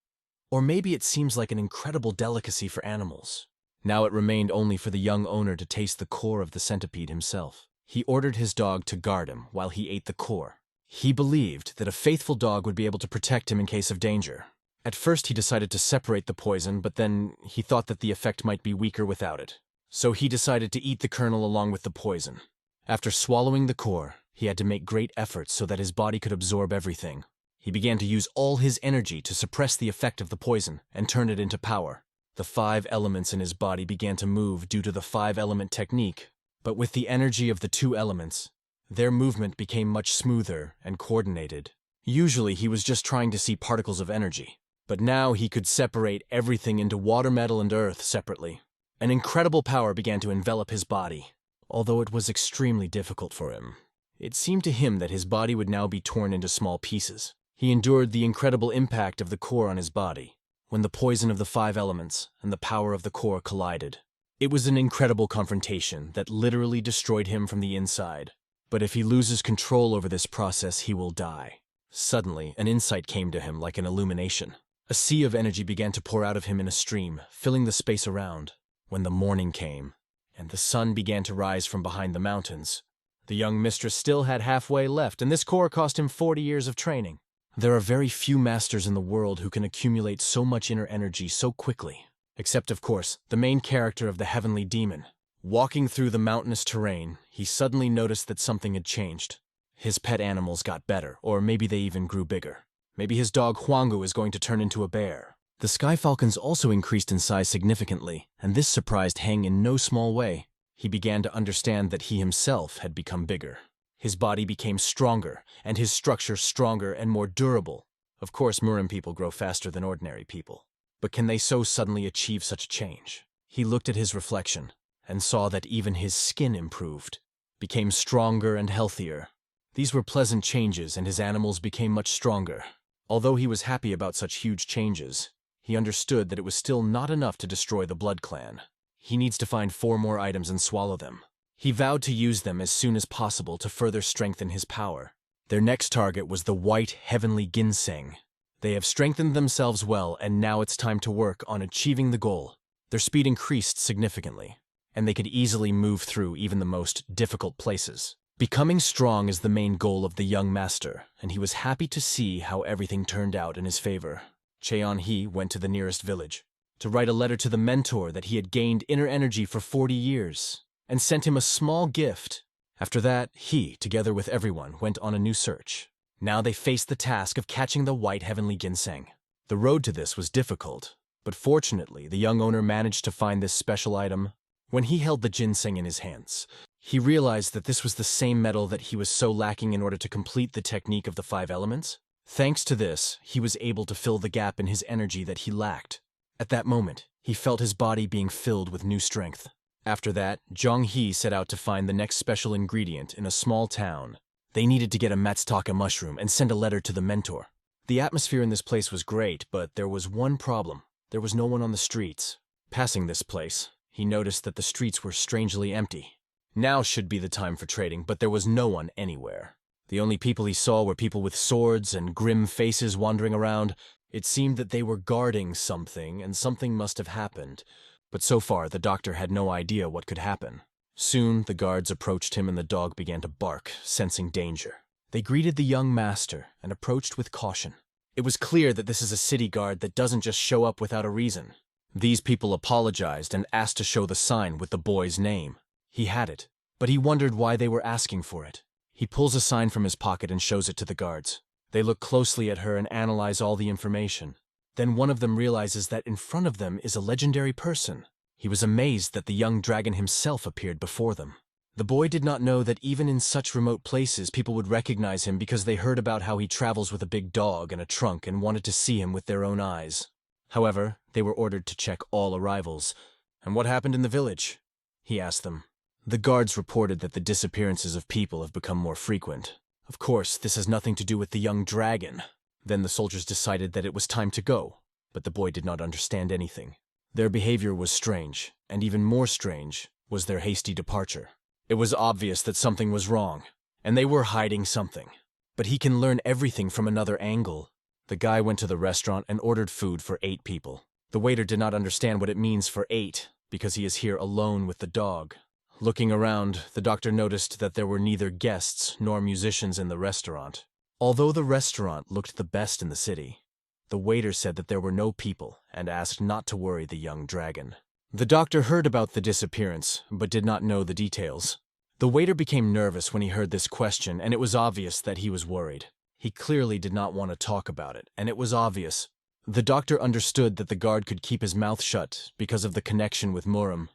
Or maybe it seems like an incredible delicacy for animals. Now it remained only for the young owner to taste the core of the centipede himself. He ordered his dog to guard him while he ate the core. He believed that a faithful dog would be able to protect him in case of danger. At first he decided to separate the poison, but then he thought that the effect might be weaker without it. So he decided to eat the kernel along with the poison. After swallowing the core, he had to make great efforts so that his body could absorb everything. He began to use all his energy to suppress the effect of the poison and turn it into power. The 5 elements in his body began to move due to the 5-element technique, but with the energy of the 2 elements, Their movement became much smoother and coordinated. Usually he was just trying to see particles of energy, but now he could separate everything into water, metal, and earth separately. An incredible power began to envelop his body, although it was extremely difficult for him. It seemed to him that his body would now be torn into small pieces. He endured the incredible impact of the core on his body, when the poison of the 5 elements and the power of the core collided. It was an incredible confrontation that literally destroyed him from the inside. But if he loses control over this process, he will die. Suddenly, an insight came to him like an illumination. A sea of energy began to pour out of him in a stream, filling the space around. When the morning came, and the sun began to rise from behind the mountains, the young mistress still had halfway left, and this core cost him 40 years of training. There are very few masters in the world who can accumulate so much inner energy so quickly. Except, of course, the main character of the Heavenly Demon. Walking through the mountainous terrain, he suddenly noticed that something had changed. His pet animals got better, or maybe they even grew bigger. Maybe his dog Huangu is going to turn into a bear. The Sky Falcons also increased in size significantly, and this surprised Heng in no small way. He began to understand that he himself had become bigger. His body became stronger, and his structure stronger and more durable. Of course, Murim people grow faster than ordinary people. But can they so suddenly achieve such a change? He looked at his reflection, and saw that even his skin improved, became stronger and healthier. These were pleasant changes, and his animals became much stronger. Although he was happy about such huge changes, he understood that it was still not enough to destroy the Blood Clan. He needs to find 4 more items and swallow them. He vowed to use them as soon as possible to further strengthen his power. Their next target was the White Heavenly Ginseng. They have strengthened themselves well, and now it's time to work on achieving the goal. Their speed increased significantly, and they could easily move through even the most difficult places. Becoming strong is the main goal of the young master, and he was happy to see how everything turned out in his favor. Cheon-hee went to the nearest village to write a letter to the mentor that he had gained inner energy for 40 years, and sent him a small gift. After that, he, together with everyone, went on a new search. Now they faced the task of catching the White Heavenly Ginseng. The road to this was difficult, but fortunately the young owner managed to find this special item. When he held the ginseng in his hands, he realized that this was the same metal that he was so lacking in order to complete the technique of the 5 elements. Thanks to this, he was able to fill the gap in his energy that he lacked. At that moment, he felt his body being filled with new strength. After that, Zhang-He set out to find the next special ingredient in a small town. They needed to get a matsutake mushroom and send a letter to the mentor. The atmosphere in this place was great, but there was one problem. There was no one on the streets. Passing this place, he noticed that the streets were strangely empty. Now should be the time for trading, but there was no one anywhere. The only people he saw were people with swords and grim faces wandering around. It seemed that they were guarding something, and something must have happened. But so far, the doctor had no idea what could happen. Soon, the guards approached him and the dog began to bark, sensing danger. They greeted the young master and approached with caution. It was clear that this is a city guard that doesn't just show up without a reason. These people apologized and asked to show the sign with the boy's name. He had it, but he wondered why they were asking for it. He pulls a sign from his pocket and shows it to the guards. They look closely at her and analyze all the information. Then one of them realizes that in front of them is a legendary person. He was amazed that the young dragon himself appeared before them. The boy did not know that even in such remote places people would recognize him because they heard about how he travels with a big dog and a trunk and wanted to see him with their own eyes. However, they were ordered to check all arrivals. "And what happened in the village?" he asked them. The guards reported that the disappearances of people have become more frequent. Of course, this has nothing to do with the young dragon. Then the soldiers decided that it was time to go, but the boy did not understand anything. Their behavior was strange, and even more strange was their hasty departure. It was obvious that something was wrong, and they were hiding something. But he can learn everything from another angle. The guy went to the restaurant and ordered food for 8 people. The waiter did not understand what it means for 8, because he is here alone with the dog. Looking around, the doctor noticed that there were neither guests nor musicians in the restaurant. Although the restaurant looked the best in the city, the waiter said that there were no people and asked not to worry the young dragon. The doctor heard about the disappearance, but did not know the details. The waiter became nervous when he heard this question, and it was obvious that he was worried. He clearly did not want to talk about it, and it was obvious. The doctor understood that the guard could keep his mouth shut because of the connection with Murim.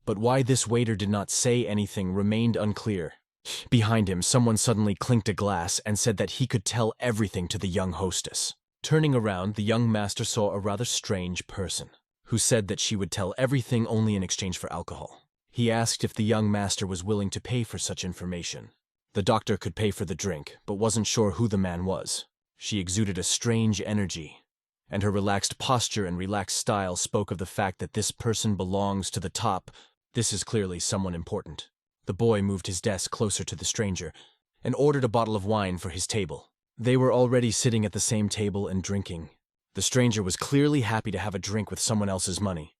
But why this waiter did not say anything remained unclear. Behind him, someone suddenly clinked a glass and said that he could tell everything to the young hostess. Turning around, the young master saw a rather strange person, who said that she would tell everything only in exchange for alcohol. He asked if the young master was willing to pay for such information. The doctor could pay for the drink, but wasn't sure who the man was. She exuded a strange energy, and her relaxed posture and relaxed style spoke of the fact that this person belongs to the top. This is clearly someone important. The boy moved his desk closer to the stranger and ordered a bottle of wine for his table. They were already sitting at the same table and drinking. The stranger was clearly happy to have a drink with someone else's money.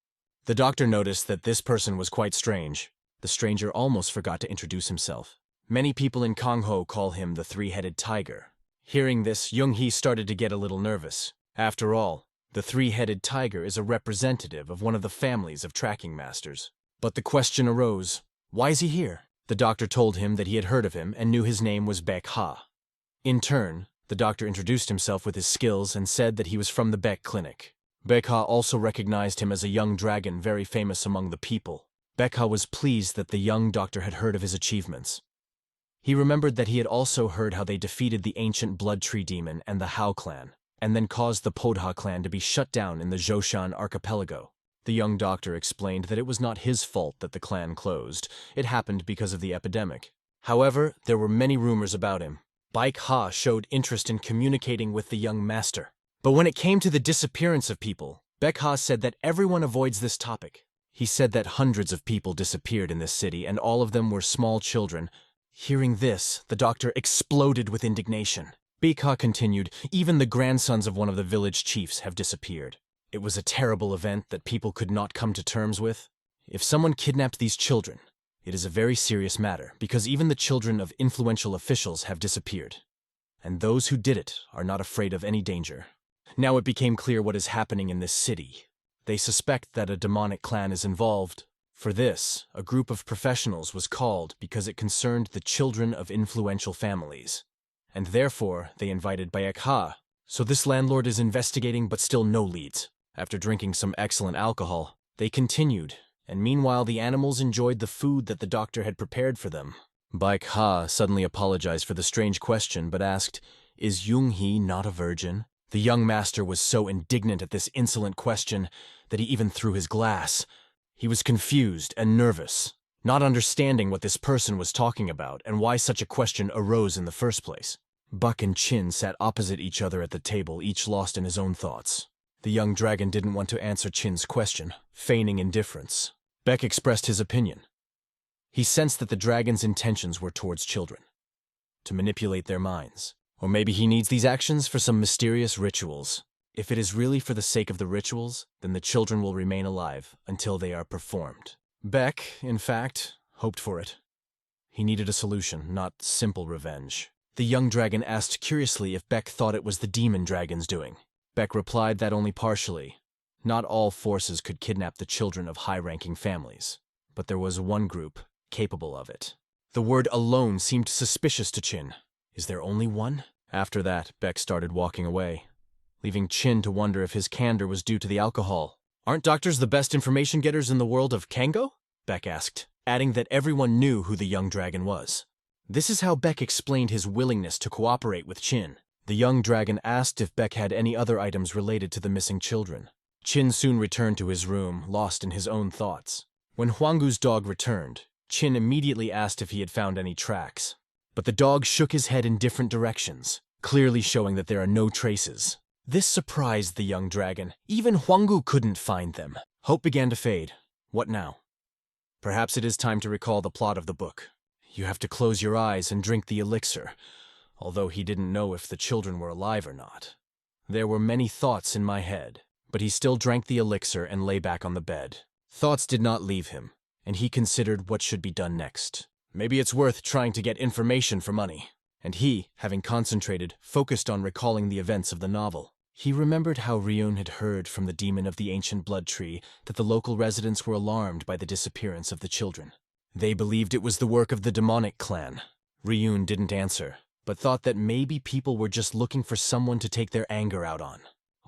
The doctor noticed that this person was quite strange. The stranger almost forgot to introduce himself. Many people in Kongho call him the three-headed tiger. Hearing this, Young-hee started to get a little nervous. After all, the three-headed tiger is a representative of one of the families of tracking masters. But the question arose, why is he here? The doctor told him that he had heard of him and knew his name was Beck Ha. In turn, the doctor introduced himself with his skills and said that he was from the Beck Clinic. Beck Ha also recognized him as a young dragon very famous among the people. Beck Ha was pleased that the young doctor had heard of his achievements. He remembered that he had also heard how they defeated the ancient Blood Tree Demon and the Hao clan, and then caused the Podha clan to be shut down in the Zhoushan Archipelago. The young doctor explained that it was not his fault that the clan closed. It happened because of the epidemic. However, there were many rumors about him. Baek Ha showed interest in communicating with the young master. But when it came to the disappearance of people, Beck Ha said that everyone avoids this topic. He said that hundreds of people disappeared in this city, and all of them were small children. Hearing this, the doctor exploded with indignation. Beck Ha continued, even the grandsons of one of the village chiefs have disappeared. It was a terrible event that people could not come to terms with. If someone kidnapped these children, it is a very serious matter, because even the children of influential officials have disappeared. And those who did it are not afraid of any danger. Now it became clear what is happening in this city. They suspect that a demonic clan is involved. For this, a group of professionals was called because it concerned the children of influential families. And therefore, they invited Baek Ha. So this landlord is investigating, but still no leads. After drinking some excellent alcohol, they continued, and meanwhile the animals enjoyed the food that the doctor had prepared for them. Baek Ha suddenly apologized for the strange question, but asked, "Is Young-hee not a virgin?" The young master was so indignant at this insolent question that he even threw his glass. He was confused and nervous, not understanding what this person was talking about and why such a question arose in the first place. Buck and Chin sat opposite each other at the table, each lost in his own thoughts. The young dragon didn't want to answer Chin's question, feigning indifference. Beck expressed his opinion. He sensed that the dragon's intentions were towards children, to manipulate their minds. Or maybe he needs these actions for some mysterious rituals. If it is really for the sake of the rituals, then the children will remain alive until they are performed. Beck, in fact, hoped for it. He needed a solution, not simple revenge. The young dragon asked curiously if Beck thought it was the demon dragon's doing. Beck replied that only partially. Not all forces could kidnap the children of high-ranking families, but there was one group capable of it. The word alone seemed suspicious to Chin. Is there only one? After that, Beck started walking away, leaving Chin to wonder if his candor was due to the alcohol. Aren't doctors the best information getters in the world of Kango? Beck asked, adding that everyone knew who the young dragon was. This is how Beck explained his willingness to cooperate with Chin. The young dragon asked if Beck had any other items related to the missing children. Chin soon returned to his room, lost in his own thoughts. When Huanggu's dog returned, Chin immediately asked if he had found any tracks. But the dog shook his head in different directions, clearly showing that there are no traces. This surprised the young dragon. Even Huanggu couldn't find them. Hope began to fade. What now? Perhaps it is time to recall the plot of the book. You have to close your eyes and drink the elixir, although he didn't know if the children were alive or not. There were many thoughts in my head, but he still drank the elixir and lay back on the bed. Thoughts did not leave him, and he considered what should be done next. Maybe it's worth trying to get information for money. And he, having concentrated, focused on recalling the events of the novel. He remembered how Ryun had heard from the demon of the ancient blood tree that the local residents were alarmed by the disappearance of the children. They believed it was the work of the demonic clan. Ryun didn't answer, but thought that maybe people were just looking for someone to take their anger out on.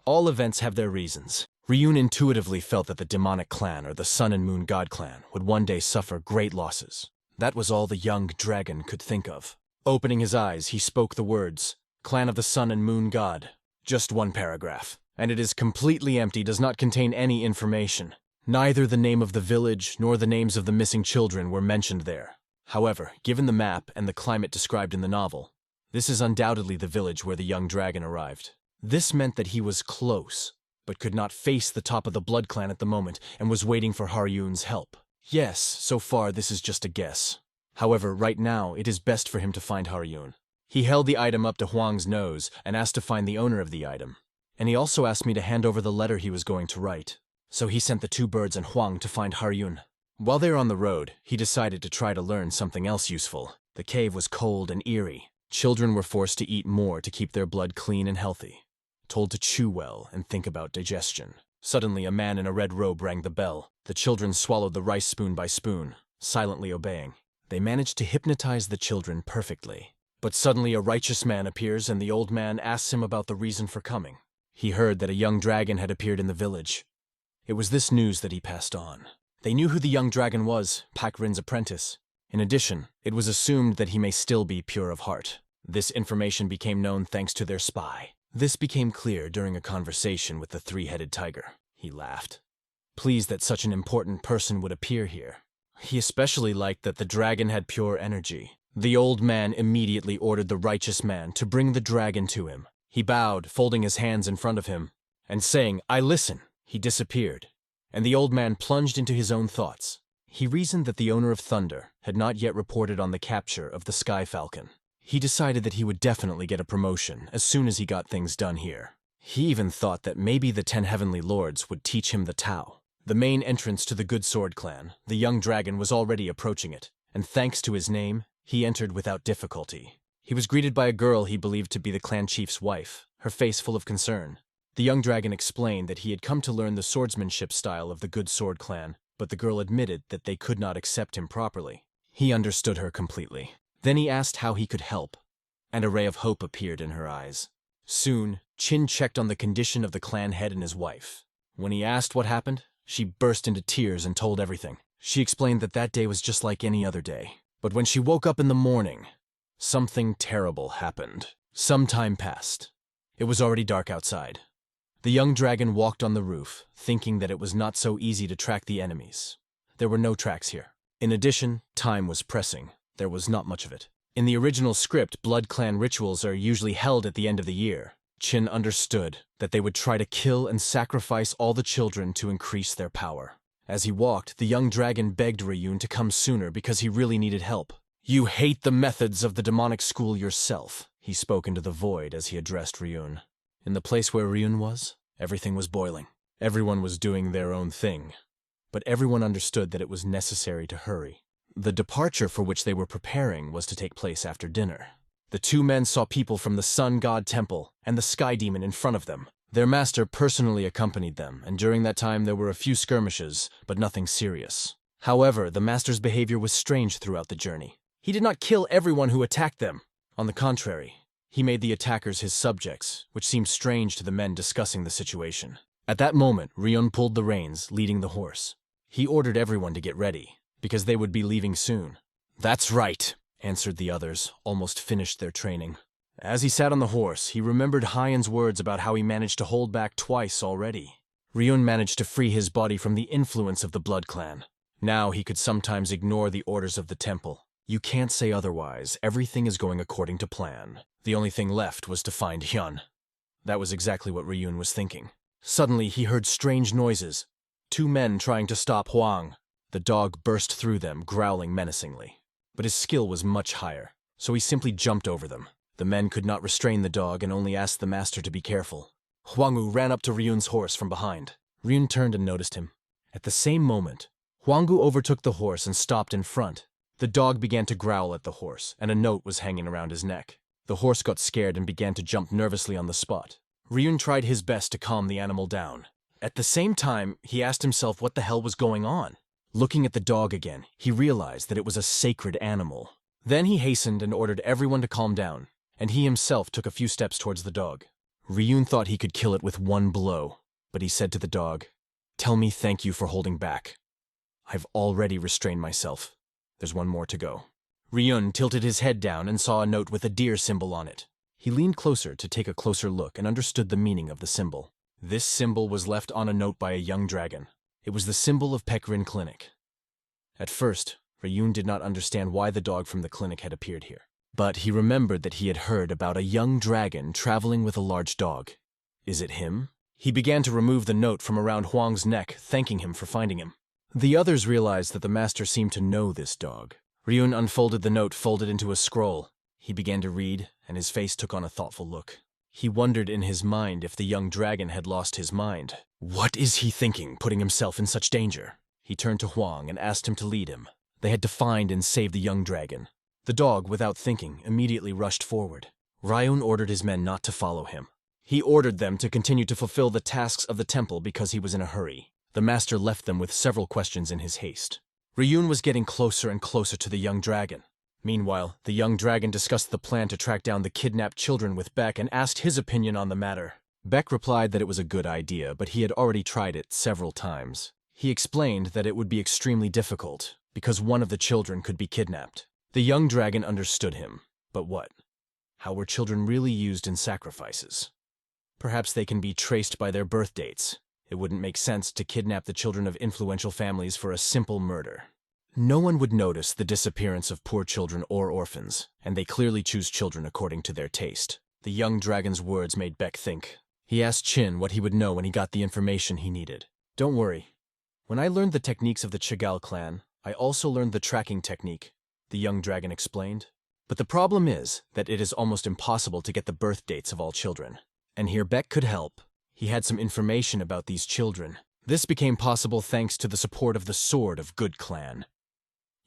All events have their reasons. Ryun intuitively felt that the demonic clan or the Sun and Moon God clan would one day suffer great losses. That was all the young dragon could think of. Opening his eyes, he spoke the words, "Clan of the Sun and Moon God." Just one paragraph, and it is completely empty, does not contain any information. Neither the name of the village nor the names of the missing children were mentioned there. However, given the map and the climate described in the novel, this is undoubtedly the village where the young dragon arrived. This meant that he was close, but could not face the top of the Blood Clan at the moment and was waiting for Haryun's help. Yes, so far this is just a guess. However, right now it is best for him to find Haryun. He held the item up to Huang's nose and asked to find the owner of the item. And he also asked me to hand over the letter he was going to write. So he sent the two birds and Huang to find Haryun. While they were on the road, he decided to try to learn something else useful. The cave was cold and eerie. Children were forced to eat more to keep their blood clean and healthy. Told to chew well and think about digestion. Suddenly, a man in a red robe rang the bell. The children swallowed the rice spoon by spoon, silently obeying. They managed to hypnotize the children perfectly. But suddenly a righteous man appears and the old man asks him about the reason for coming. He heard that a young dragon had appeared in the village. It was this news that he passed on. They knew who the young dragon was, Pak Rin's apprentice. In addition, it was assumed that he may still be pure of heart. This information became known thanks to their spy. This became clear during a conversation with the three-headed tiger. He laughed, pleased that such an important person would appear here. He especially liked that the dragon had pure energy. The old man immediately ordered the righteous man to bring the dragon to him. He bowed, folding his hands in front of him, and saying, "I listen," he disappeared, and the old man plunged into his own thoughts. He reasoned that the owner of Thunder had not yet reported on the capture of the Sky Falcon. He decided that he would definitely get a promotion as soon as he got things done here. He even thought that maybe the 10 Heavenly Lords would teach him the Tao. The main entrance to the Good Sword Clan, the young dragon was already approaching it, and thanks to his name, he entered without difficulty. He was greeted by a girl he believed to be the clan chief's wife, her face full of concern. The young dragon explained that he had come to learn the swordsmanship style of the Good Sword Clan, but the girl admitted that they could not accept him properly. He understood her completely. Then he asked how he could help, and a ray of hope appeared in her eyes. Soon, Chin checked on the condition of the clan head and his wife. When he asked what happened, she burst into tears and told everything. She explained that that day was just like any other day. But when she woke up in the morning, something terrible happened. Some time passed. It was already dark outside. The young dragon walked on the roof, thinking that it was not so easy to track the enemies. There were no tracks here. In addition, time was pressing. There was not much of it. In the original script, Blood Clan rituals are usually held at the end of the year. Chin understood that they would try to kill and sacrifice all the children to increase their power. As he walked, the young dragon begged Ryun to come sooner because he really needed help. "You hate the methods of the demonic school yourself," he spoke into the void as he addressed Ryun. In the place where Ryun was, everything was boiling. Everyone was doing their own thing. But everyone understood that it was necessary to hurry. The departure for which they were preparing was to take place after dinner. The two men saw people from the Sun God Temple and the Sky Demon in front of them. Their master personally accompanied them, and during that time there were a few skirmishes, but nothing serious. However, the master's behavior was strange throughout the journey. He did not kill everyone who attacked them. On the contrary, he made the attackers his subjects, which seemed strange to the men discussing the situation. At that moment, Ryun pulled the reins, leading the horse. He ordered everyone to get ready, because they would be leaving soon. "That's right," answered the others, almost finished their training. As he sat on the horse, he remembered Hyen's words about how he managed to hold back twice already. Ryun managed to free his body from the influence of the Blood Clan. Now he could sometimes ignore the orders of the temple. You can't say otherwise. Everything is going according to plan. The only thing left was to find Hyun. That was exactly what Ryun was thinking. Suddenly he heard strange noises. 2 men trying to stop Huang. The dog burst through them, growling menacingly. But his skill was much higher, so he simply jumped over them. The men could not restrain the dog and only asked the master to be careful. Huanggu ran up to Ryun's horse from behind. Ryun turned and noticed him. At the same moment, Huanggu overtook the horse and stopped in front. The dog began to growl at the horse, and a note was hanging around his neck. The horse got scared and began to jump nervously on the spot. Ryun tried his best to calm the animal down. At the same time, he asked himself what the hell was going on. Looking at the dog again, he realized that it was a sacred animal. Then he hastened and ordered everyone to calm down, and he himself took a few steps towards the dog. Ryun thought he could kill it with one blow, but he said to the dog, "Tell me thank you for holding back. I've already restrained myself. There's one more to go. Ryun tilted his head down and saw a note with a deer symbol on it. He leaned closer to take a closer look and understood the meaning of the symbol. This symbol was left on a note by a young dragon. It was the symbol of Peck Clinic. At first, Ryun did not understand why the dog from the clinic had appeared here. But he remembered that he had heard about a young dragon traveling with a large dog. Is it him? He began to remove the note from around Huang's neck, thanking him for finding him. The others realized that the master seemed to know this dog. Ryun unfolded the note, folded into a scroll. He began to read, and his face took on a thoughtful look. He wondered in his mind if the young dragon had lost his mind. What is he thinking, putting himself in such danger? He turned to Huang and asked him to lead him. They had to find and save the young dragon. The dog, without thinking, immediately rushed forward. Ryun ordered his men not to follow him. He ordered them to continue to fulfill the tasks of the temple because he was in a hurry. The master left them with several questions in his haste. Ryun was getting closer and closer to the young dragon. Meanwhile, the young dragon discussed the plan to track down the kidnapped children with Beck and asked his opinion on the matter. Beck replied that it was a good idea, but he had already tried it several times. He explained that it would be extremely difficult, because one of the children could be kidnapped. The young dragon understood him. But what? How were children really used in sacrifices? Perhaps they can be traced by their birth dates. It wouldn't make sense to kidnap the children of influential families for a simple murder. No one would notice the disappearance of poor children or orphans, and they clearly choose children according to their taste. The young dragon's words made Beck think. He asked Qin what he would know when he got the information he needed. Don't worry. When I learned the techniques of the Chagall clan, I also learned the tracking technique, the young dragon explained. But the problem is that it is almost impossible to get the birth dates of all children. And here Beck could help. He had some information about these children. This became possible thanks to the support of the Sword of Good Clan.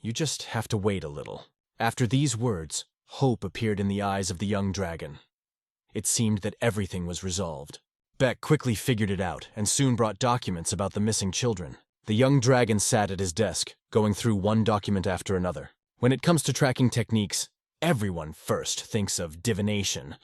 You just have to wait a little. After these words, hope appeared in the eyes of the young dragon. It seemed that everything was resolved. Beck quickly figured it out and soon brought documents about the missing children. The young dragon sat at his desk, going through one document after another. When it comes to tracking techniques, everyone first thinks of divination.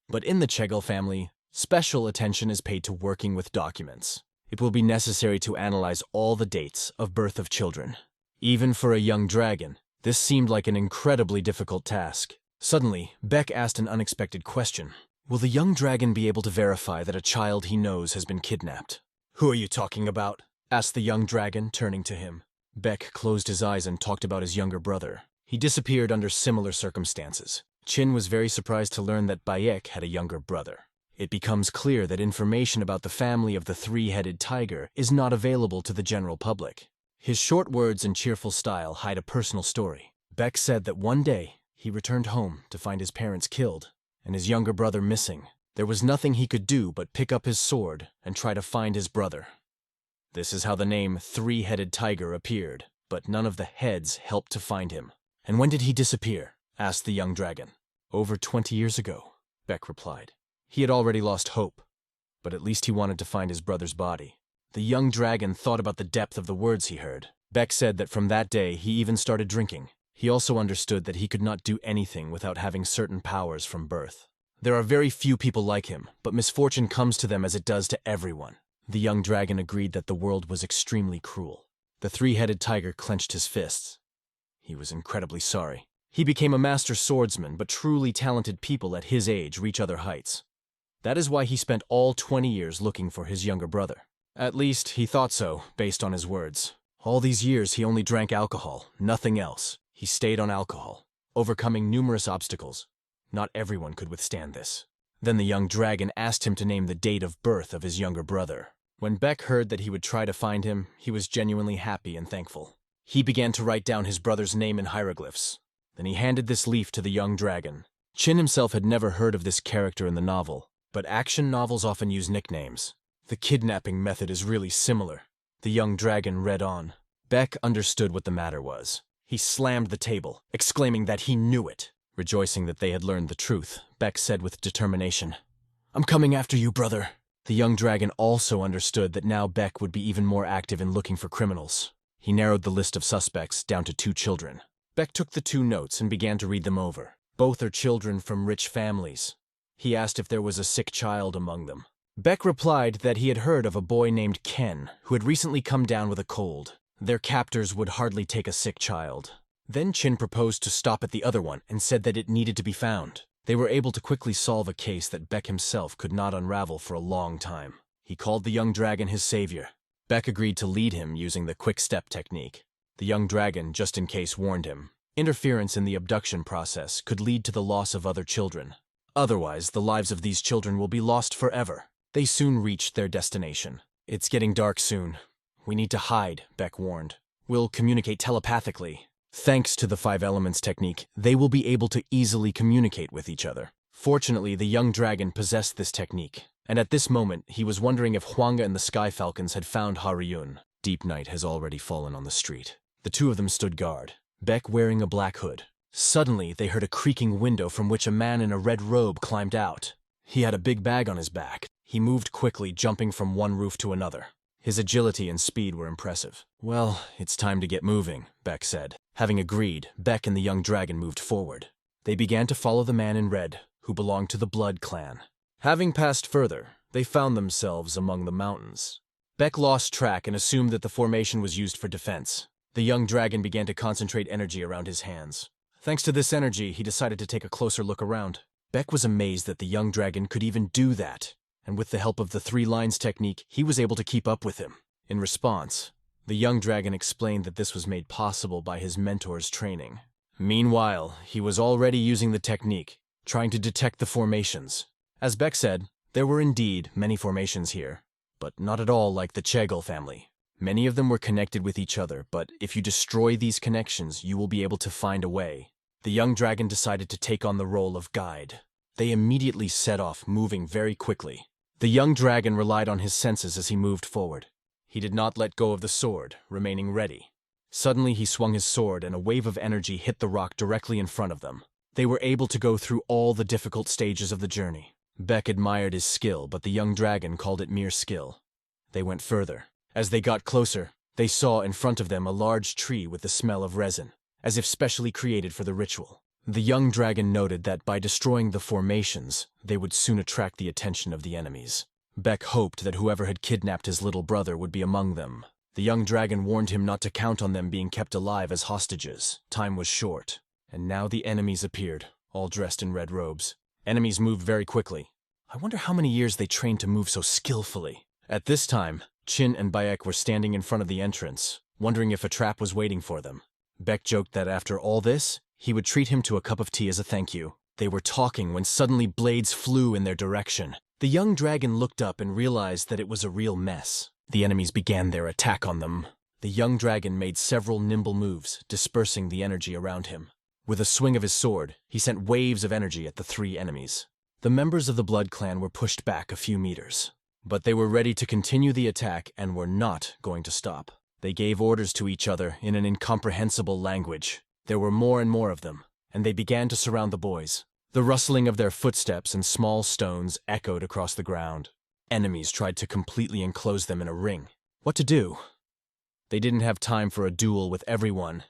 But in the Chagall family, special attention is paid to working with documents. It will be necessary to analyze all the dates of birth of children. Even for a young dragon, this seemed like an incredibly difficult task. Suddenly, Beck asked an unexpected question. Will the young dragon be able to verify that a child he knows has been kidnapped? Who are you talking about? Asked the young dragon, turning to him. Beck closed his eyes and talked about his younger brother. He disappeared under similar circumstances. Qin was very surprised to learn that Bayek had a younger brother. It becomes clear that information about the family of the three-headed tiger is not available to the general public. His short words and cheerful style hide a personal story. Beck said that one day, he returned home to find his parents killed and his younger brother missing. There was nothing he could do but pick up his sword and try to find his brother. This is how the name Three-Headed Tiger appeared, but none of the heads helped to find him. And when did he disappear? Asked the young dragon. Over 20 years ago, Beck replied. He had already lost hope, but at least he wanted to find his brother's body. The young dragon thought about the depth of the words he heard. Beck said that from that day he even started drinking. He also understood that he could not do anything without having certain powers from birth. There are very few people like him, but misfortune comes to them as it does to everyone. The young dragon agreed that the world was extremely cruel. The three-headed tiger clenched his fists. He was incredibly sorry. He became a master swordsman, but truly talented people at his age reach other heights. That is why he spent all 20 years looking for his younger brother. At least, he thought so, based on his words. All these years, he only drank alcohol, nothing else. He stayed on alcohol, overcoming numerous obstacles. Not everyone could withstand this. Then the young dragon asked him to name the date of birth of his younger brother. When Beck heard that he would try to find him, he was genuinely happy and thankful. He began to write down his brother's name in hieroglyphs. Then he handed this leaf to the young dragon. Qin himself had never heard of this character in the novel, but action novels often use nicknames. The kidnapping method is really similar. The young dragon read on. Beck understood what the matter was. He slammed the table, exclaiming that he knew it. Rejoicing that they had learned the truth, Beck said with determination, "I'm coming after you, brother." The young dragon also understood that now Beck would be even more active in looking for criminals. He narrowed the list of suspects down to 2 children. Beck took the 2 notes and began to read them over. Both are children from rich families. He asked if there was a sick child among them. Beck replied that he had heard of a boy named Ken who had recently come down with a cold. Their captors would hardly take a sick child. Then Chin proposed to stop at the other one and said that it needed to be found. They were able to quickly solve a case that Beck himself could not unravel for a long time. He called the young dragon his savior. Beck agreed to lead him using the quick step technique. The young dragon, just in case, warned him. Interference in the abduction process could lead to the loss of other children. Otherwise, the lives of these children will be lost forever. They soon reached their destination. It's getting dark soon. We need to hide, Beck warned. We'll communicate telepathically. Thanks to the 5 elements technique, they will be able to easily communicate with each other. Fortunately, the young dragon possessed this technique, and at this moment, he was wondering if Hwanga and the Sky Falcons had found Haryun. Deep night has already fallen on the street. The two of them stood guard, Beck wearing a black hood. Suddenly, they heard a creaking window from which a man in a red robe climbed out. He had a big bag on his back. He moved quickly, jumping from one roof to another. His agility and speed were impressive. Well, it's time to get moving, Beck said. Having agreed, Beck and the young dragon moved forward. They began to follow the man in red, who belonged to the Blood clan. Having passed further, they found themselves among the mountains. Beck lost track and assumed that the formation was used for defense. The young dragon began to concentrate energy around his hands. Thanks to this energy, he decided to take a closer look around. Beck was amazed that the young dragon could even do that, and with the help of the 3 lines technique, he was able to keep up with him. In response, the young dragon explained that this was made possible by his mentor's training. Meanwhile, he was already using the technique, trying to detect the formations. As Beck said, there were indeed many formations here, but not at all like the Chegel family. Many of them were connected with each other, but if you destroy these connections, you will be able to find a way. The young dragon decided to take on the role of guide. They immediately set off, moving very quickly. The young dragon relied on his senses as he moved forward. He did not let go of the sword, remaining ready. Suddenly he swung his sword and a wave of energy hit the rock directly in front of them. They were able to go through all the difficult stages of the journey. Beck admired his skill, but the young dragon called it mere skill. They went further. As they got closer, they saw in front of them a large tree with the smell of resin, as if specially created for the ritual. The young dragon noted that by destroying the formations, they would soon attract the attention of the enemies. Beck hoped that whoever had kidnapped his little brother would be among them. The young dragon warned him not to count on them being kept alive as hostages. Time was short, and now the enemies appeared, all dressed in red robes. Enemies moved very quickly. I wonder how many years they trained to move so skillfully. At this time, Chin and Bayek were standing in front of the entrance, wondering if a trap was waiting for them. Beck joked that after all this, he would treat him to a cup of tea as a thank you. They were talking when suddenly blades flew in their direction. The young dragon looked up and realized that it was a real mess. The enemies began their attack on them. The young dragon made several nimble moves, dispersing the energy around him. With a swing of his sword, he sent waves of energy at the 3 enemies. The members of the Blood clan were pushed back a few meters, but they were ready to continue the attack and were not going to stop. They gave orders to each other in an incomprehensible language. There were more and more of them, and they began to surround the boys. The rustling of their footsteps and small stones echoed across the ground. Enemies tried to completely enclose them in a ring. What to do? They didn't have time for a duel with everyone,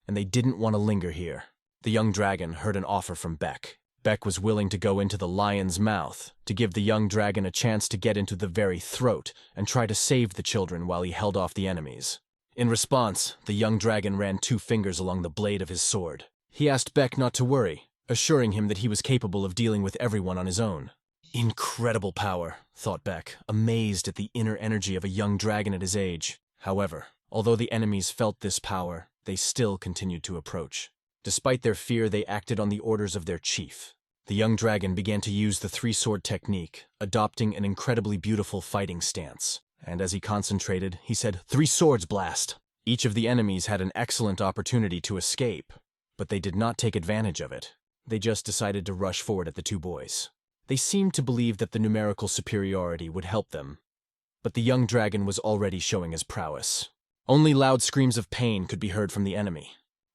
and they didn't want to linger here. The young dragon heard an offer from Beck. Beck was willing to go into the lion's mouth to give the young dragon a chance to get into the very throat and try to save the children while he held off the enemies. In response, the young dragon ran 2 fingers along the blade of his sword. He asked Beck not to worry, assuring him that he was capable of dealing with everyone on his own. Incredible power, thought Beck, amazed at the inner energy of a young dragon at his age. However, although the enemies felt this power, they still continued to approach. Despite their fear, they acted on the orders of their chief. The young dragon began to use the 3-sword technique, adopting an incredibly beautiful fighting stance. And as he concentrated, he said, 3 swords blast! Each of the enemies had an excellent opportunity to escape, but they did not take advantage of it. They just decided to rush forward at the 2 boys. They seemed to believe that the numerical superiority would help them, but the young dragon was already showing his prowess. Only loud screams of pain could be heard from the enemy.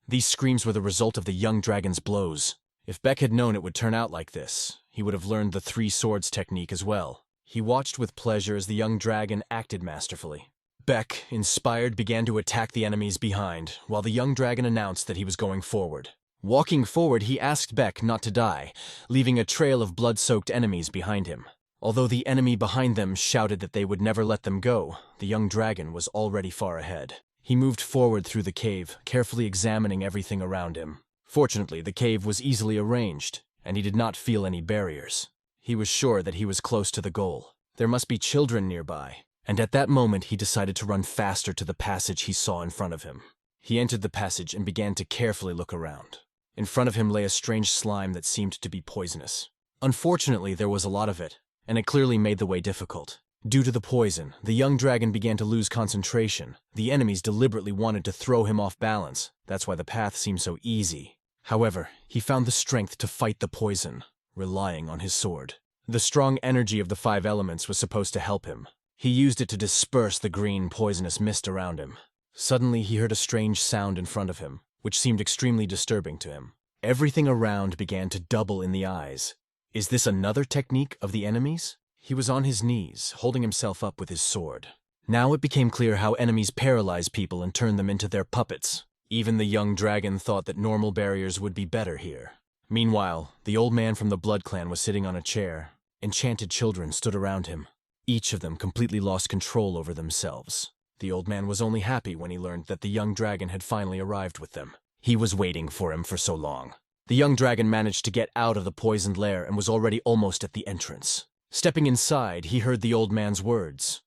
These screams were the result of the young dragon's blows. If Beck had known it would turn out like this, he would have learned the 3 swords technique as well. He watched with pleasure as the young dragon acted masterfully. Beck, inspired, began to attack the enemies behind, while the young dragon announced that he was going forward. Walking forward, he asked Beck not to die, leaving a trail of blood-soaked enemies behind him. Although the enemy behind them shouted that they would never let them go, the young dragon was already far ahead. He moved forward through the cave, carefully examining everything around him. Fortunately, the cave was easily arranged, and he did not feel any barriers. He was sure that he was close to the goal. There must be children nearby, and at that moment he decided to run faster to the passage he saw in front of him. He entered the passage and began to carefully look around. In front of him lay a strange slime that seemed to be poisonous. Unfortunately, there was a lot of it, and it clearly made the way difficult. Due to the poison, the young dragon began to lose concentration. The enemies deliberately wanted to throw him off balance. That's why the path seemed so easy. However, he found the strength to fight the poison, relying on his sword. The strong energy of the 5 elements was supposed to help him. He used it to disperse the green, poisonous mist around him. Suddenly, he heard a strange sound in front of him, which seemed extremely disturbing to him. Everything around began to double in the eyes. Is this another technique of the enemies? He was on his knees, holding himself up with his sword. Now it became clear how enemies paralyze people and turn them into their puppets. Even the young dragon thought that normal barriers would be better here. Meanwhile, the old man from the Blood Clan was sitting on a chair. Enchanted children stood around him. Each of them completely lost control over themselves. The old man was only happy when he learned that the young dragon had finally arrived with them. He was waiting for him for so long. The young dragon managed to get out of the poisoned lair and was already almost at the entrance. Stepping inside, he heard the old man's words.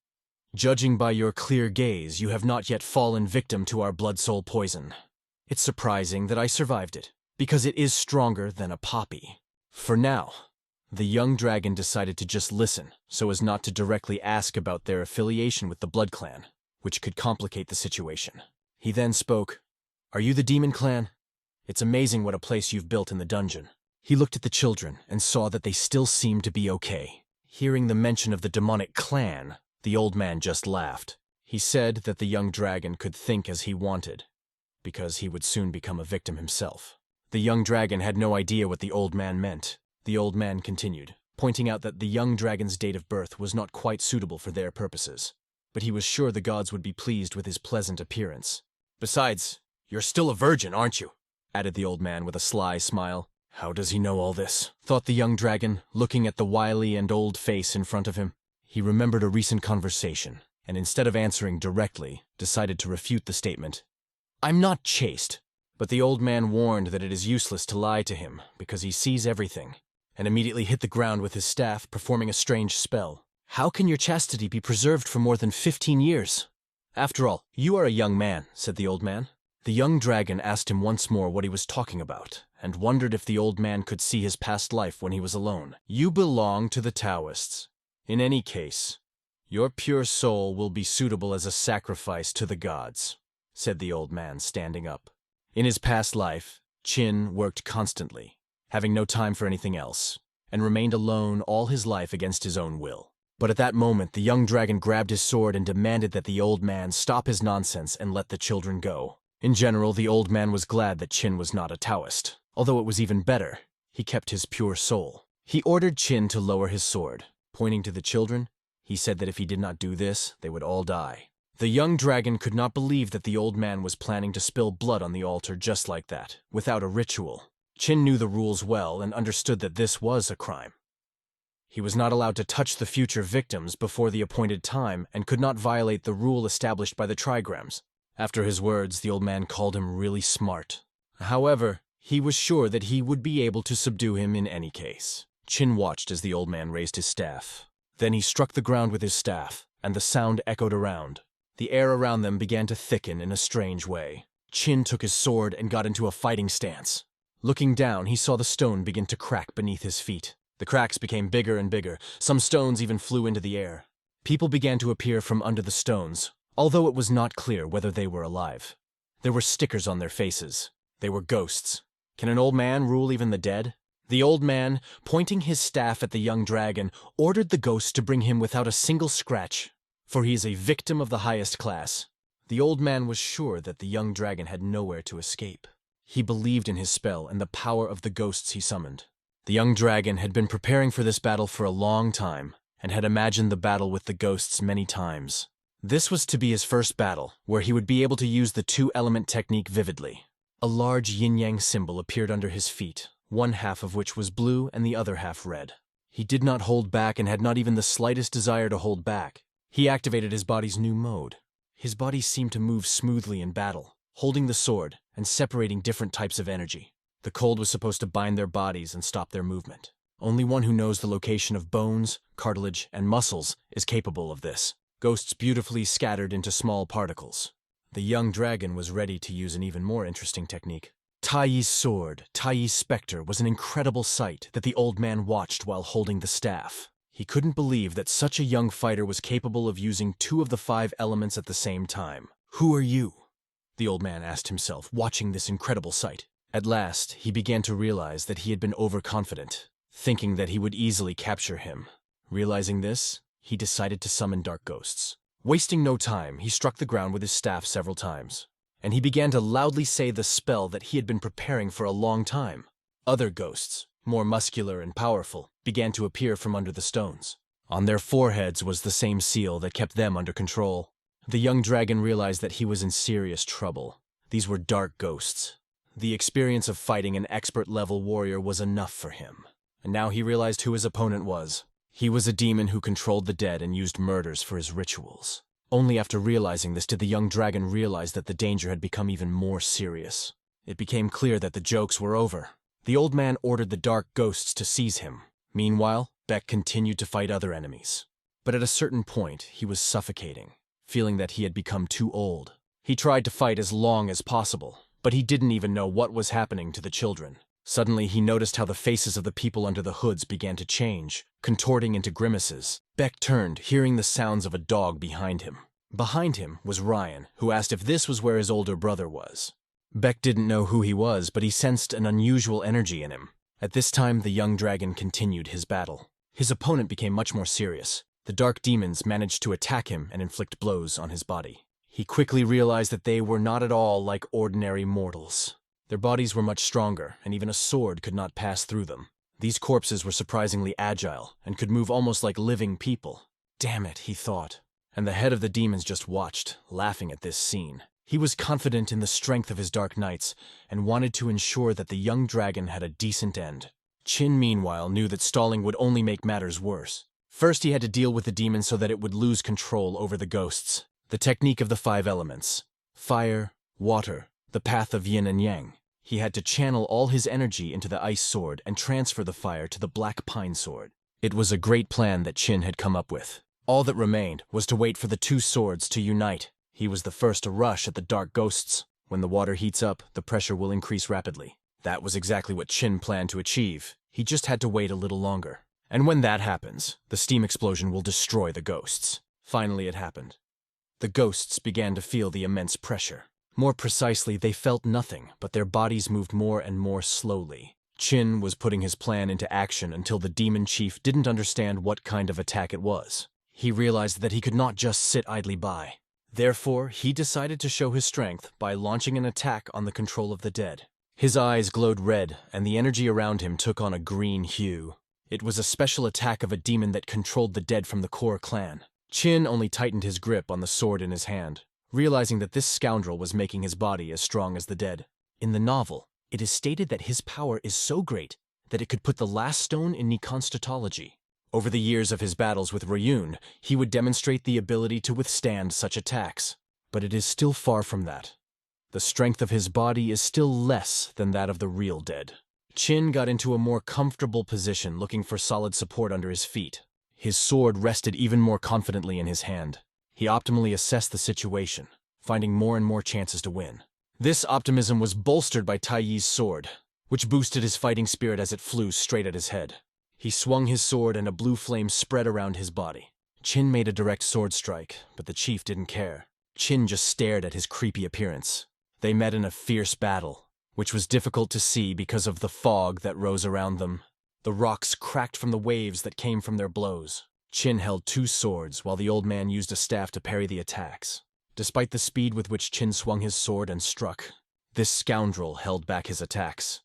Judging by your clear gaze, you have not yet fallen victim to our blood-soul poison. It's surprising that I survived it, because it is stronger than a poppy. For now, the young dragon decided to just listen, so as not to directly ask about their affiliation with the Blood Clan, which could complicate the situation. He then spoke, Are you the Demon Clan? It's amazing what a place you've built in the dungeon. He looked at the children and saw that they still seemed to be okay. Hearing the mention of the demonic clan, the old man just laughed. He said that the young dragon could think as he wanted, because he would soon become a victim himself. The young dragon had no idea what the old man meant. The old man continued, pointing out that the young dragon's date of birth was not quite suitable for their purposes, but he was sure the gods would be pleased with his pleasant appearance. Besides, you're still a virgin, aren't you? Added the old man with a sly smile. How does he know all this? Thought the young dragon, looking at the wily and old face in front of him. He remembered a recent conversation, and instead of answering directly, decided to refute the statement. I'm not chaste. But the old man warned that it is useless to lie to him, because he sees everything, and immediately hit the ground with his staff, performing a strange spell. How can your chastity be preserved for more than 15 years? After all, you are a young man, said the old man. The young dragon asked him once more what he was talking about, and wondered if the old man could see his past life when he was alone. You belong to the Taoists. In any case, your pure soul will be suitable as a sacrifice to the gods, said the old man, standing up. In his past life, Qin worked constantly, having no time for anything else, and remained alone all his life against his own will. But at that moment, the young dragon grabbed his sword and demanded that the old man stop his nonsense and let the children go. In general, the old man was glad that Qin was not a Taoist, although it was even better. He kept his pure soul. He ordered Qin to lower his sword. Pointing to the children, he said that if he did not do this, they would all die. The young dragon could not believe that the old man was planning to spill blood on the altar just like that, without a ritual. Qin knew the rules well and understood that this was a crime. He was not allowed to touch the future victims before the appointed time and could not violate the rule established by the trigrams. After his words, the old man called him really smart. However, he was sure that he would be able to subdue him in any case. Qin watched as the old man raised his staff. Then he struck the ground with his staff, and the sound echoed around. The air around them began to thicken in a strange way. Qin took his sword and got into a fighting stance. Looking down, he saw the stone begin to crack beneath his feet. The cracks became bigger and bigger. Some stones even flew into the air. People began to appear from under the stones, although it was not clear whether they were alive. There were stickers on their faces. They were ghosts. Can an old man rule even the dead? The old man, pointing his staff at the young dragon, ordered the ghosts to bring him without a single scratch, for he is a victim of the highest class. The old man was sure that the young dragon had nowhere to escape. He believed in his spell and the power of the ghosts he summoned. The young dragon had been preparing for this battle for a long time, and had imagined the battle with the ghosts many times. This was to be his first battle, where he would be able to use the two-element technique vividly. A large yin-yang symbol appeared under his feet, one half of which was blue and the other half red. He did not hold back and had not even the slightest desire to hold back. He activated his body's new mode. His body seemed to move smoothly in battle, holding the sword and separating different types of energy. The cold was supposed to bind their bodies and stop their movement. Only one who knows the location of bones, cartilage, and muscles is capable of this. Ghosts beautifully scattered into small particles. The young dragon was ready to use an even more interesting technique. Taiyi's sword, Taiyi's specter, was an incredible sight that the old man watched while holding the staff. He couldn't believe that such a young fighter was capable of using 2 of the 5 elements at the same time. "Who are you?" the old man asked himself, watching this incredible sight. At last, he began to realize that he had been overconfident, thinking that he would easily capture him. Realizing this, he decided to summon dark ghosts. Wasting no time, he struck the ground with his staff several times, and he began to loudly say the spell that he had been preparing for a long time. Other ghosts, more muscular and powerful, began to appear from under the stones. On their foreheads was the same seal that kept them under control. The young dragon realized that he was in serious trouble. These were dark ghosts. The experience of fighting an expert-level warrior was enough for him. And now he realized who his opponent was. He was a demon who controlled the dead and used murders for his rituals. Only after realizing this did the young dragon realize that the danger had become even more serious. It became clear that the jokes were over. The old man ordered the dark ghosts to seize him. Meanwhile, Peck continued to fight other enemies. But at a certain point, he was suffocating, feeling that he had become too old. He tried to fight as long as possible, but he didn't even know what was happening to the children. Suddenly, he noticed how the faces of the people under the hoods began to change, contorting into grimaces. Peck turned, hearing the sounds of a dog behind him. Behind him was Ryan, who asked if this was where his older brother was. Peck didn't know who he was, but he sensed an unusual energy in him. At this time, the young dragon continued his battle. His opponent became much more serious. The dark demons managed to attack him and inflict blows on his body. He quickly realized that they were not at all like ordinary mortals. Their bodies were much stronger, and even a sword could not pass through them. These corpses were surprisingly agile, and could move almost like living people. Damn it, he thought. And the head of the demons just watched, laughing at this scene. He was confident in the strength of his dark knights, and wanted to ensure that the young dragon had a decent end. Qin, meanwhile, knew that stalling would only make matters worse. First, he had to deal with the demon so that it would lose control over the ghosts. The technique of the 5 elements. Fire, water, the path of yin and yang. He had to channel all his energy into the ice sword and transfer the fire to the black pine sword. It was a great plan that Qin had come up with. All that remained was to wait for the 2 swords to unite. He was the first to rush at the dark ghosts. When the water heats up, the pressure will increase rapidly. That was exactly what Qin planned to achieve. He just had to wait a little longer. And when that happens, the steam explosion will destroy the ghosts. Finally, it happened. The ghosts began to feel the immense pressure. More precisely, they felt nothing, but their bodies moved more and more slowly. Qin was putting his plan into action until the demon chief didn't understand what kind of attack it was. He realized that he could not just sit idly by. Therefore, he decided to show his strength by launching an attack on the control of the dead. His eyes glowed red, and the energy around him took on a green hue. It was a special attack of a demon that controlled the dead from the core clan. Qin only tightened his grip on the sword in his hand, realizing that this scoundrel was making his body as strong as the dead. In the novel, it is stated that his power is so great that it could put the last stone in Neconstatology. Over the years of his battles with Ryun, he would demonstrate the ability to withstand such attacks. But it is still far from that. The strength of his body is still less than that of the real dead. Qin got into a more comfortable position, looking for solid support under his feet. His sword rested even more confidently in his hand. He optimally assessed the situation, finding more and more chances to win. This optimism was bolstered by Taiyi's sword, which boosted his fighting spirit as it flew straight at his head. He swung his sword and a blue flame spread around his body. Qin made a direct sword strike, but the chief didn't care. Qin just stared at his creepy appearance. They met in a fierce battle, which was difficult to see because of the fog that rose around them. The rocks cracked from the waves that came from their blows. Qin held 2 swords, while the old man used a staff to parry the attacks. Despite the speed with which Qin swung his sword and struck, this scoundrel held back his attacks.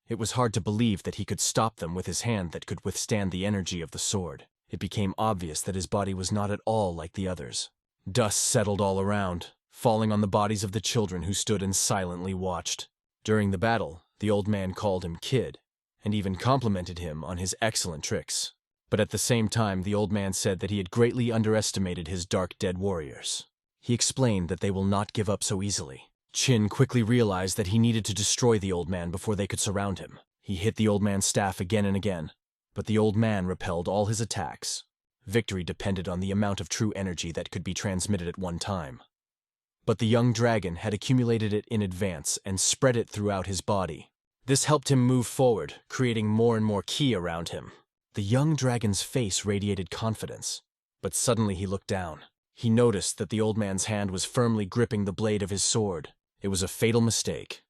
It was hard to believe that he could stop them with his hand that could withstand the energy of the sword. It became obvious that his body was not at all like the others. Dust settled all around, falling on the bodies of the children who stood and silently watched. During the battle, the old man called him Kid, and even complimented him on his excellent tricks. But at the same time, the old man said that he had greatly underestimated his dark dead warriors. He explained that they will not give up so easily. Chin quickly realized that he needed to destroy the old man before they could surround him. He hit the old man's staff again and again, but the old man repelled all his attacks. Victory depended on the amount of true energy that could be transmitted at one time. But the young dragon had accumulated it in advance and spread it throughout his body. This helped him move forward, creating more and more ki around him. The young dragon's face radiated confidence, but suddenly he looked down. He noticed that the old man's hand was firmly gripping the blade of his sword. It was a fatal mistake,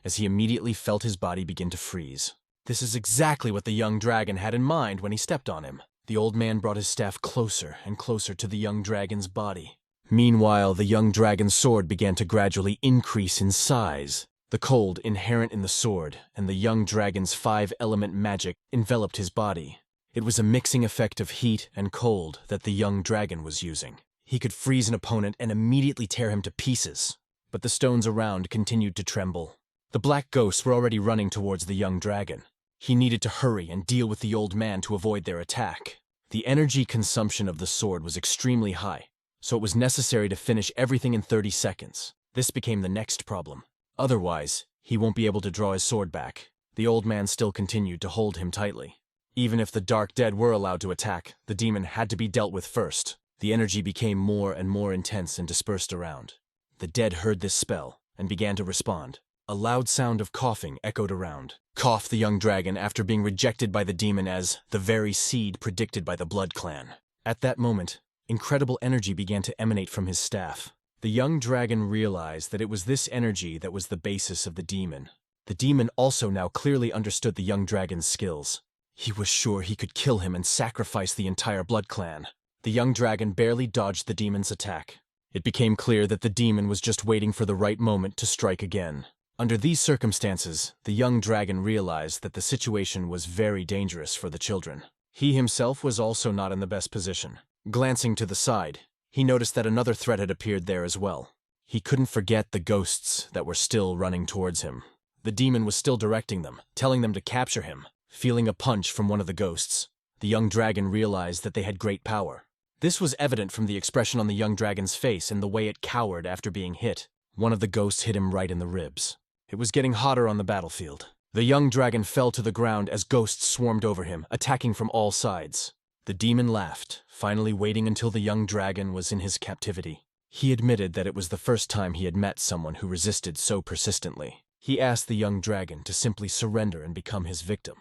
as he immediately felt his body begin to freeze. This is exactly what the young dragon had in mind when he stepped on him. The old man brought his staff closer and closer to the young dragon's body. Meanwhile, the young dragon's sword began to gradually increase in size. The cold inherent in the sword and the young dragon's 5-element magic enveloped his body. It was a mixing effect of heat and cold that the young dragon was using. He could freeze an opponent and immediately tear him to pieces. But the stones around continued to tremble. The black ghosts were already running towards the young dragon. He needed to hurry and deal with the old man to avoid their attack. The energy consumption of the sword was extremely high, so it was necessary to finish everything in 30 seconds. This became the next problem. Otherwise, he won't be able to draw his sword back. The old man still continued to hold him tightly. Even if the dark dead were allowed to attack, the demon had to be dealt with first. The energy became more and more intense and dispersed around. The dead heard this spell and began to respond. A loud sound of coughing echoed around. Coughed the young dragon after being rejected by the demon as the very seed predicted by the Blood Clan. At that moment, incredible energy began to emanate from his staff. The young dragon realized that it was this energy that was the basis of the demon. The demon also now clearly understood the young dragon's skills. He was sure he could kill him and sacrifice the entire Blood Clan. The young dragon barely dodged the demon's attack. It became clear that the demon was just waiting for the right moment to strike again. Under these circumstances, the young dragon realized that the situation was very dangerous for the children. He himself was also not in the best position. Glancing to the side, he noticed that another threat had appeared there as well. He couldn't forget the ghosts that were still running towards him. The demon was still directing them, telling them to capture him. Feeling a punch from one of the ghosts, the young dragon realized that they had great power. This was evident from the expression on the young dragon's face and the way it cowered after being hit. One of the ghosts hit him right in the ribs. It was getting hotter on the battlefield. The young dragon fell to the ground as ghosts swarmed over him, attacking from all sides. The demon laughed, finally waiting until the young dragon was in his captivity. He admitted that it was the first time he had met someone who resisted so persistently. He asked the young dragon to simply surrender and become his victim.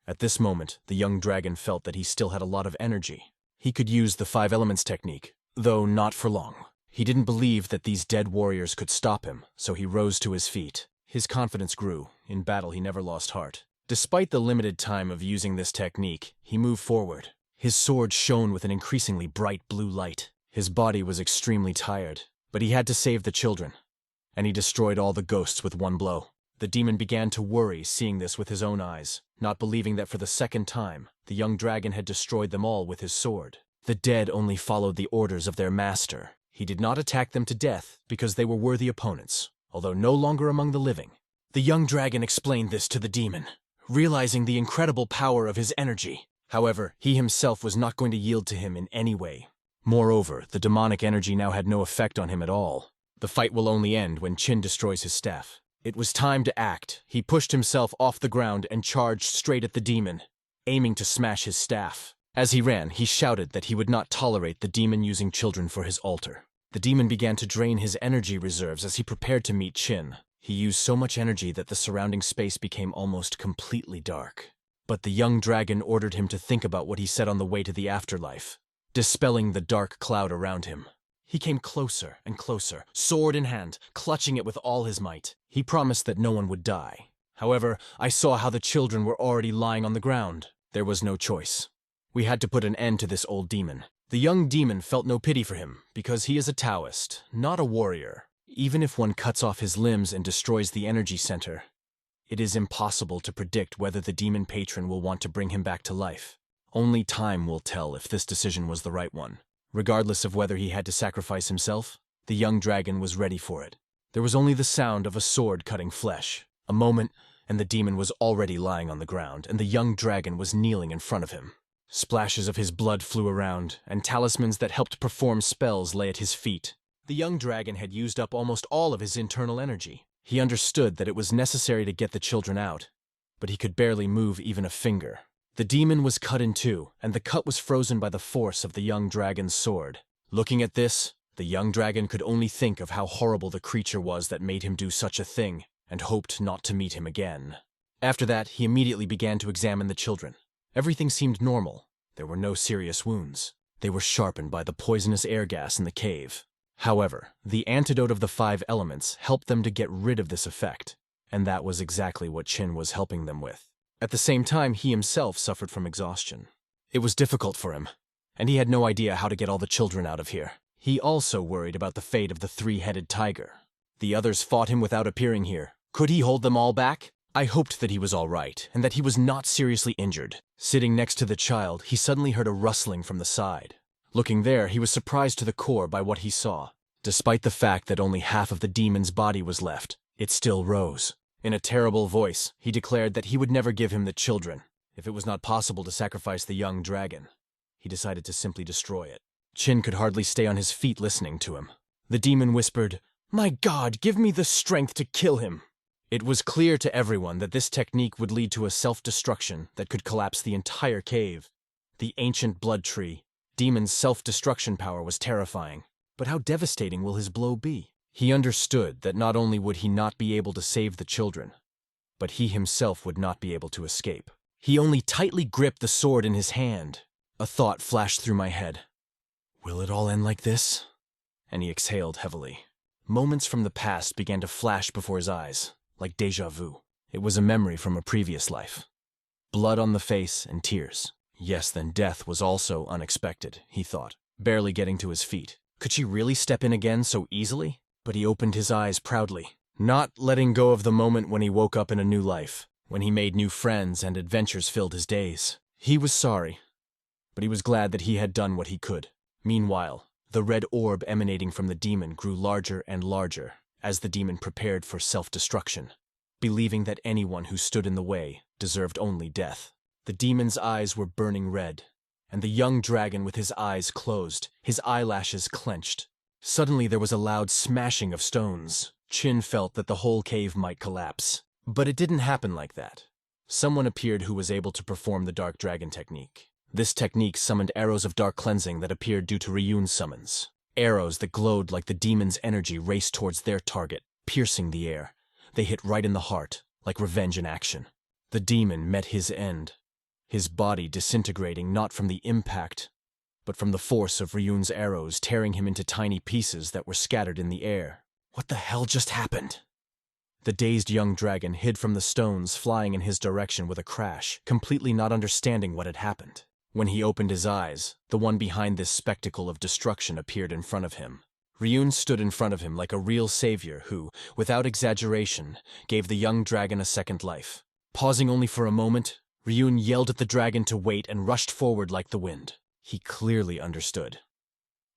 At this moment, the young dragon felt that he still had a lot of energy. He could use the 5 elements technique, though not for long. He didn't believe that these dead warriors could stop him, so he rose to his feet. His confidence grew. In battle, he never lost heart. Despite the limited time of using this technique, he moved forward. His sword shone with an increasingly bright blue light. His body was extremely tired, but he had to save the children, and he destroyed all the ghosts with one blow. The demon began to worry seeing this with his own eyes, not believing that for the second time, the young dragon had destroyed them all with his sword. The dead only followed the orders of their master. He did not attack them to death because they were worthy opponents, although no longer among the living. The young dragon explained this to the demon, realizing the incredible power of his energy. However, he himself was not going to yield to him in any way. Moreover, the demonic energy now had no effect on him at all. The fight will only end when Chin destroys his staff. It was time to act. He pushed himself off the ground and charged straight at the demon, aiming to smash his staff. As he ran, he shouted that he would not tolerate the demon using children for his altar. The demon began to drain his energy reserves as he prepared to meet Chin. He used so much energy that the surrounding space became almost completely dark. But the young dragon ordered him to think about what he said on the way to the afterlife, dispelling the dark cloud around him. He came closer and closer, sword in hand, clutching it with all his might. He promised that no one would die. However, I saw how the children were already lying on the ground. There was no choice. We had to put an end to this old demon. The young demon felt no pity for him, because he is a Taoist, not a warrior. Even if one cuts off his limbs and destroys the energy center, it is impossible to predict whether the demon patron will want to bring him back to life. Only time will tell if this decision was the right one. Regardless of whether he had to sacrifice himself, the young dragon was ready for it. There was only the sound of a sword cutting flesh. A moment, and the demon was already lying on the ground, and the young dragon was kneeling in front of him. Splashes of his blood flew around, and talismans that helped perform spells lay at his feet. The young dragon had used up almost all of his internal energy. He understood that it was necessary to get the children out, but he could barely move even a finger. The demon was cut in two, and the cut was frozen by the force of the young dragon's sword. Looking at this, the young dragon could only think of how horrible the creature was that made him do such a thing, and hoped not to meet him again. After that, he immediately began to examine the children. Everything seemed normal. There were no serious wounds. They were sharpened by the poisonous air gas in the cave. However, the antidote of the 5 elements helped them to get rid of this effect, and that was exactly what Chin was helping them with. At the same time, he himself suffered from exhaustion. It was difficult for him, and he had no idea how to get all the children out of here. He also worried about the fate of the 3-headed tiger. The others fought him without appearing here. Could he hold them all back? I hoped that he was all right, and that he was not seriously injured. Sitting next to the child, he suddenly heard a rustling from the side. Looking there, he was surprised to the core by what he saw. Despite the fact that only half of the demon's body was left, it still rose. In a terrible voice, he declared that he would never give him the children. If it was not possible to sacrifice the young dragon, he decided to simply destroy it. Chin could hardly stay on his feet listening to him. The demon whispered, "My God, give me the strength to kill him." It was clear to everyone that this technique would lead to a self-destruction that could collapse the entire cave. The ancient blood tree, demon's self-destruction power, was terrifying. But how devastating will his blow be? He understood that not only would he not be able to save the children, but he himself would not be able to escape. He only tightly gripped the sword in his hand. A thought flashed through my head. Will it all end like this? And he exhaled heavily. Moments from the past began to flash before his eyes, like déjà vu. It was a memory from a previous life. Blood on the face and tears. Yes, then death was also unexpected, he thought, barely getting to his feet. Could she really step in again so easily? But he opened his eyes proudly, not letting go of the moment when he woke up in a new life, when he made new friends and adventures filled his days. He was sorry, but he was glad that he had done what he could. Meanwhile, the red orb emanating from the demon grew larger and larger as the demon prepared for self-destruction, believing that anyone who stood in the way deserved only death. The demon's eyes were burning red, and the young dragon with his eyes closed, his eyelashes clenched. Suddenly there was a loud smashing of stones. Chin felt that the whole cave might collapse. But it didn't happen like that. Someone appeared who was able to perform the dark dragon technique. This technique summoned arrows of dark cleansing that appeared due to Ryun's summons. Arrows that glowed like the demon's energy raced towards their target, piercing the air. They hit right in the heart, like revenge in action. The demon met his end, his body disintegrating not from the impact, but from the force of Ryun's arrows tearing him into tiny pieces that were scattered in the air. What the hell just happened? The dazed young dragon hid from the stones flying in his direction with a crash, completely not understanding what had happened. When he opened his eyes, the one behind this spectacle of destruction appeared in front of him. Ryun stood in front of him like a real savior who, without exaggeration, gave the young dragon a second life. Pausing only for a moment, Ryun yelled at the dragon to wait and rushed forward like the wind. He clearly understood.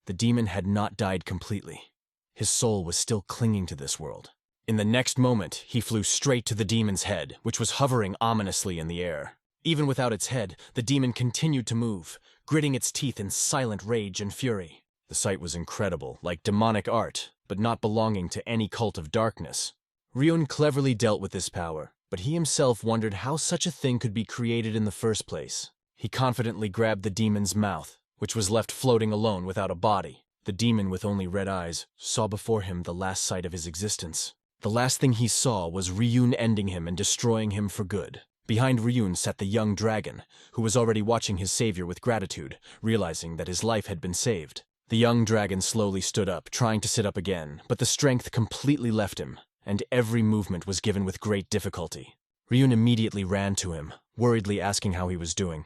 The demon had not died completely. His soul was still clinging to this world. In the next moment, he flew straight to the demon's head, which was hovering ominously in the air. Even without its head, the demon continued to move, gritting its teeth in silent rage and fury. The sight was incredible, like demonic art, but not belonging to any cult of darkness. Ryun cleverly dealt with this power, but he himself wondered how such a thing could be created in the first place. He confidently grabbed the demon's mouth, which was left floating alone without a body. The demon, with only red eyes, saw before him the last sight of his existence. The last thing he saw was Ryun ending him and destroying him for good. Behind Ryun sat the young dragon, who was already watching his savior with gratitude, realizing that his life had been saved. The young dragon slowly stood up, trying to sit up again, but the strength completely left him, and every movement was given with great difficulty. Ryun immediately ran to him, worriedly asking how he was doing.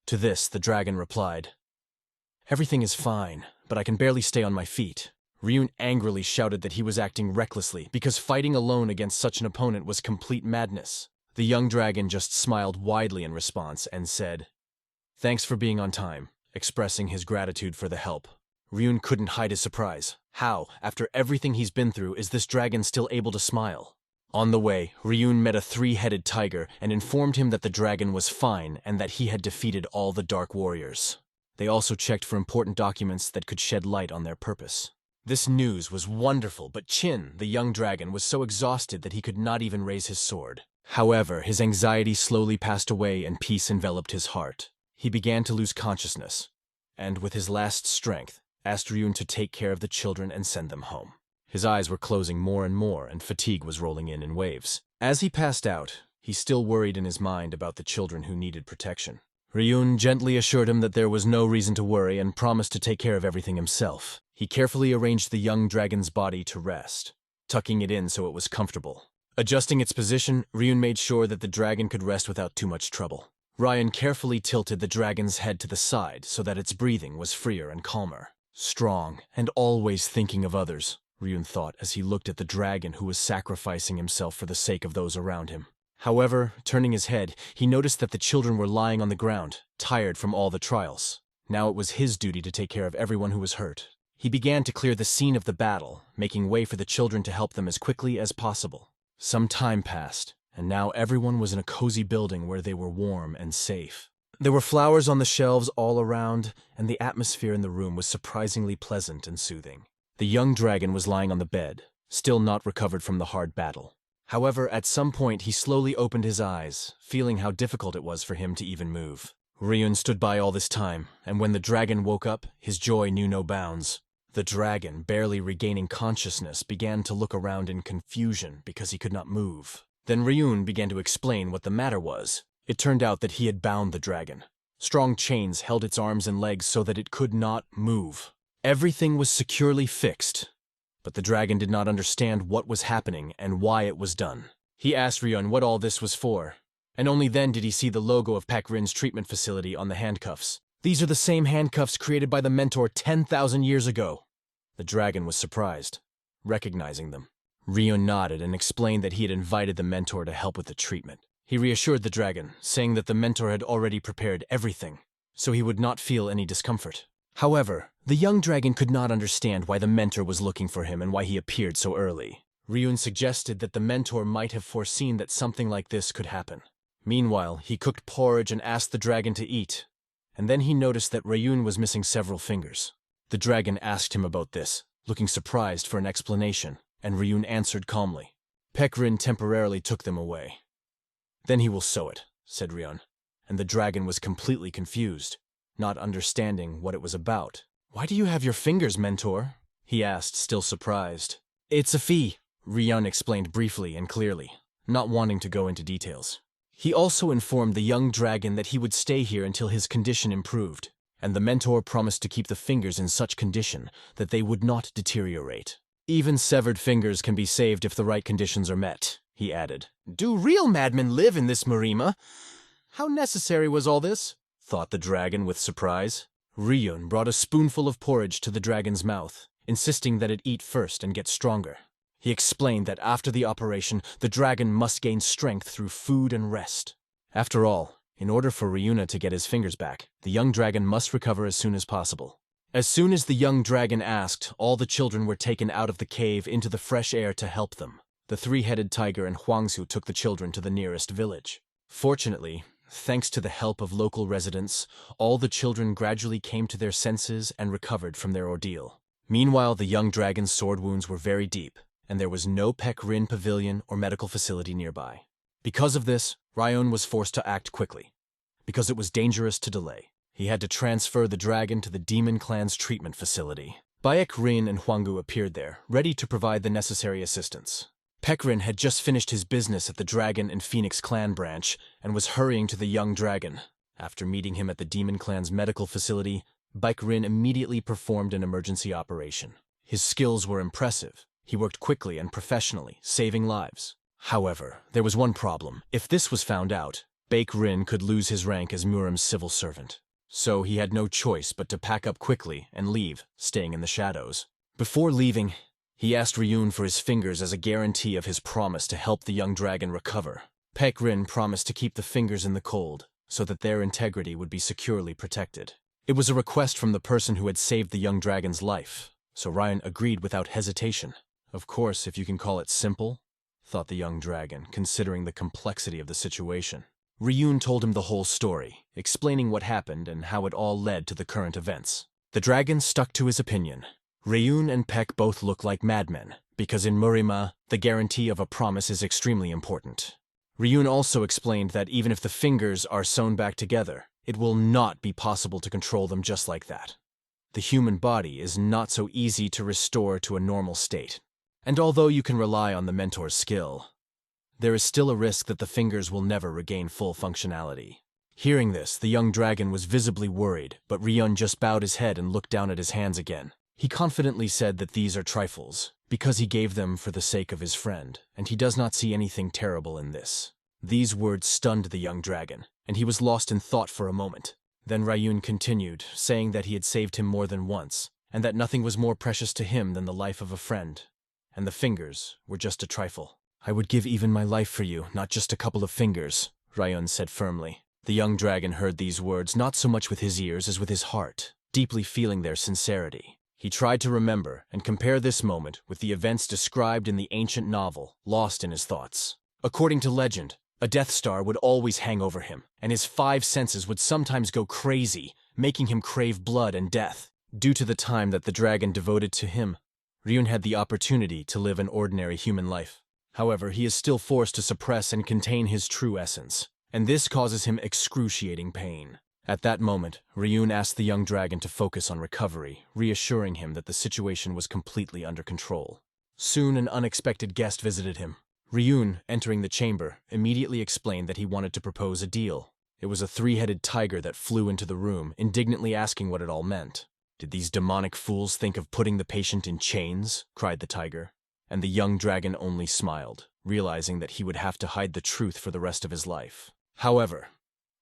To this, the dragon replied, "Everything is fine, but I can barely stay on my feet." Ryun angrily shouted that he was acting recklessly, because fighting alone against such an opponent was complete madness. The young dragon just smiled widely in response and said, "Thanks for being on time," expressing his gratitude for the help. Ryun couldn't hide his surprise. How, after everything he's been through, is this dragon still able to smile? On the way, Ryun met a 3-headed tiger and informed him that the dragon was fine and that he had defeated all the dark warriors. They also checked for important documents that could shed light on their purpose. This news was wonderful, but Chin, the young dragon, was so exhausted that he could not even raise his sword. However, his anxiety slowly passed away and peace enveloped his heart. He began to lose consciousness, and with his last strength, asked Ryun to take care of the children and send them home. His eyes were closing more and more, and fatigue was rolling in waves. As he passed out, he still worried in his mind about the children who needed protection. Ryun gently assured him that there was no reason to worry and promised to take care of everything himself. He carefully arranged the young dragon's body to rest, tucking it in so it was comfortable. Adjusting its position, Ryun made sure that the dragon could rest without too much trouble. Ryan carefully tilted the dragon's head to the side so that its breathing was freer and calmer. Strong and always thinking of others, Ryun thought as he looked at the dragon who was sacrificing himself for the sake of those around him. However, turning his head, he noticed that the children were lying on the ground, tired from all the trials. Now it was his duty to take care of everyone who was hurt. He began to clear the scene of the battle, making way for the children to help them as quickly as possible. Some time passed, and now everyone was in a cozy building where they were warm and safe. There were flowers on the shelves all around, and the atmosphere in the room was surprisingly pleasant and soothing. The young dragon was lying on the bed, still not recovered from the hard battle. However, at some point he slowly opened his eyes, feeling how difficult it was for him to even move. Ryun stood by all this time, and when the dragon woke up, his joy knew no bounds. The dragon, barely regaining consciousness, began to look around in confusion because he could not move. Then Ryun began to explain what the matter was. It turned out that he had bound the dragon. Strong chains held its arms and legs so that it could not move. Everything was securely fixed, but the dragon did not understand what was happening and why it was done. He asked Ryun what all this was for, and only then did he see the logo of Peck Rin's treatment facility on the handcuffs. These are the same handcuffs created by the mentor 10,000 years ago. The dragon was surprised, recognizing them. Ryun nodded and explained that he had invited the mentor to help with the treatment. He reassured the dragon, saying that the mentor had already prepared everything, so he would not feel any discomfort. However, the young dragon could not understand why the mentor was looking for him and why he appeared so early. Ryun suggested that the mentor might have foreseen that something like this could happen. Meanwhile, he cooked porridge and asked the dragon to eat, and then he noticed that Ryun was missing several fingers. The dragon asked him about this, looking surprised for an explanation, and Ryun answered calmly. Peck Rin temporarily took them away. Then he will sew it, said Ryun, and the dragon was completely confused, not understanding what it was about. Why do you have your fingers, mentor? He asked, still surprised. It's a fee, Ryun explained briefly and clearly, not wanting to go into details. He also informed the young dragon that he would stay here until his condition improved, and the mentor promised to keep the fingers in such condition that they would not deteriorate. Even severed fingers can be saved if the right conditions are met, he added. Do real madmen live in this Marima? How necessary was all this? Thought the dragon with surprise. Ryun brought a spoonful of porridge to the dragon's mouth, insisting that it eat first and get stronger. He explained that after the operation, the dragon must gain strength through food and rest. After all, in order for Ryuna to get his fingers back, the young dragon must recover as soon as possible. As soon as the young dragon asked, all the children were taken out of the cave into the fresh air to help them. The three-headed tiger and Huangzu took the children to the nearest village. Fortunately, thanks to the help of local residents, all the children gradually came to their senses and recovered from their ordeal. Meanwhile, the young dragon's sword wounds were very deep, and there was no Peck Rin pavilion or medical facility nearby. Because of this, Ryun was forced to act quickly, because it was dangerous to delay. He had to transfer the dragon to the Demon Clan's treatment facility. Bayek Rin and Huanggu appeared there, ready to provide the necessary assistance. Peck Rin had just finished his business at the Dragon and Phoenix Clan branch and was hurrying to the young dragon. After meeting him at the Demon Clan's medical facility, Bayek Rin immediately performed an emergency operation. His skills were impressive. He worked quickly and professionally, saving lives. However, there was one problem. If this was found out, Bayek Rin could lose his rank as Muram's civil servant. So he had no choice but to pack up quickly and leave, staying in the shadows. Before leaving, he asked Ryun for his fingers as a guarantee of his promise to help the young dragon recover. Peck Rin promised to keep the fingers in the cold, so that their integrity would be securely protected. It was a request from the person who had saved the young dragon's life, so Ryun agreed without hesitation. Of course, if you can call it simple, thought the young dragon, considering the complexity of the situation. Ryun told him the whole story, explaining what happened and how it all led to the current events. The dragon stuck to his opinion, Ryun and Peck both look like madmen, because in Murima, the guarantee of a promise is extremely important. Ryun also explained that even if the fingers are sewn back together, it will not be possible to control them just like that. The human body is not so easy to restore to a normal state. And although you can rely on the mentor's skill, there is still a risk that the fingers will never regain full functionality. Hearing this, the young dragon was visibly worried, but Ryun just bowed his head and looked down at his hands again. He confidently said that these are trifles, because he gave them for the sake of his friend, and he does not see anything terrible in this. These words stunned the young dragon, and he was lost in thought for a moment. Then Ryun continued, saying that he had saved him more than once, and that nothing was more precious to him than the life of a friend, and the fingers were just a trifle. "I would give even my life for you, not just a couple of fingers," Ryun said firmly. The young dragon heard these words not so much with his ears as with his heart, deeply feeling their sincerity. He tried to remember and compare this moment with the events described in the ancient novel, lost in his thoughts. According to legend, a Death Star would always hang over him, and his 5 senses would sometimes go crazy, making him crave blood and death. Due to the time that the dragon devoted to him, Ryun had the opportunity to live an ordinary human life. However, he is still forced to suppress and contain his true essence, and this causes him excruciating pain. At that moment, Ryun asked the young dragon to focus on recovery, reassuring him that the situation was completely under control. Soon an unexpected guest visited him. Ryun, entering the chamber, immediately explained that he wanted to propose a deal. It was a 3-headed tiger that flew into the room, indignantly asking what it all meant. "Did these demonic fools think of putting the patient in chains?" cried the tiger. And the young dragon only smiled, realizing that he would have to hide the truth for the rest of his life. However,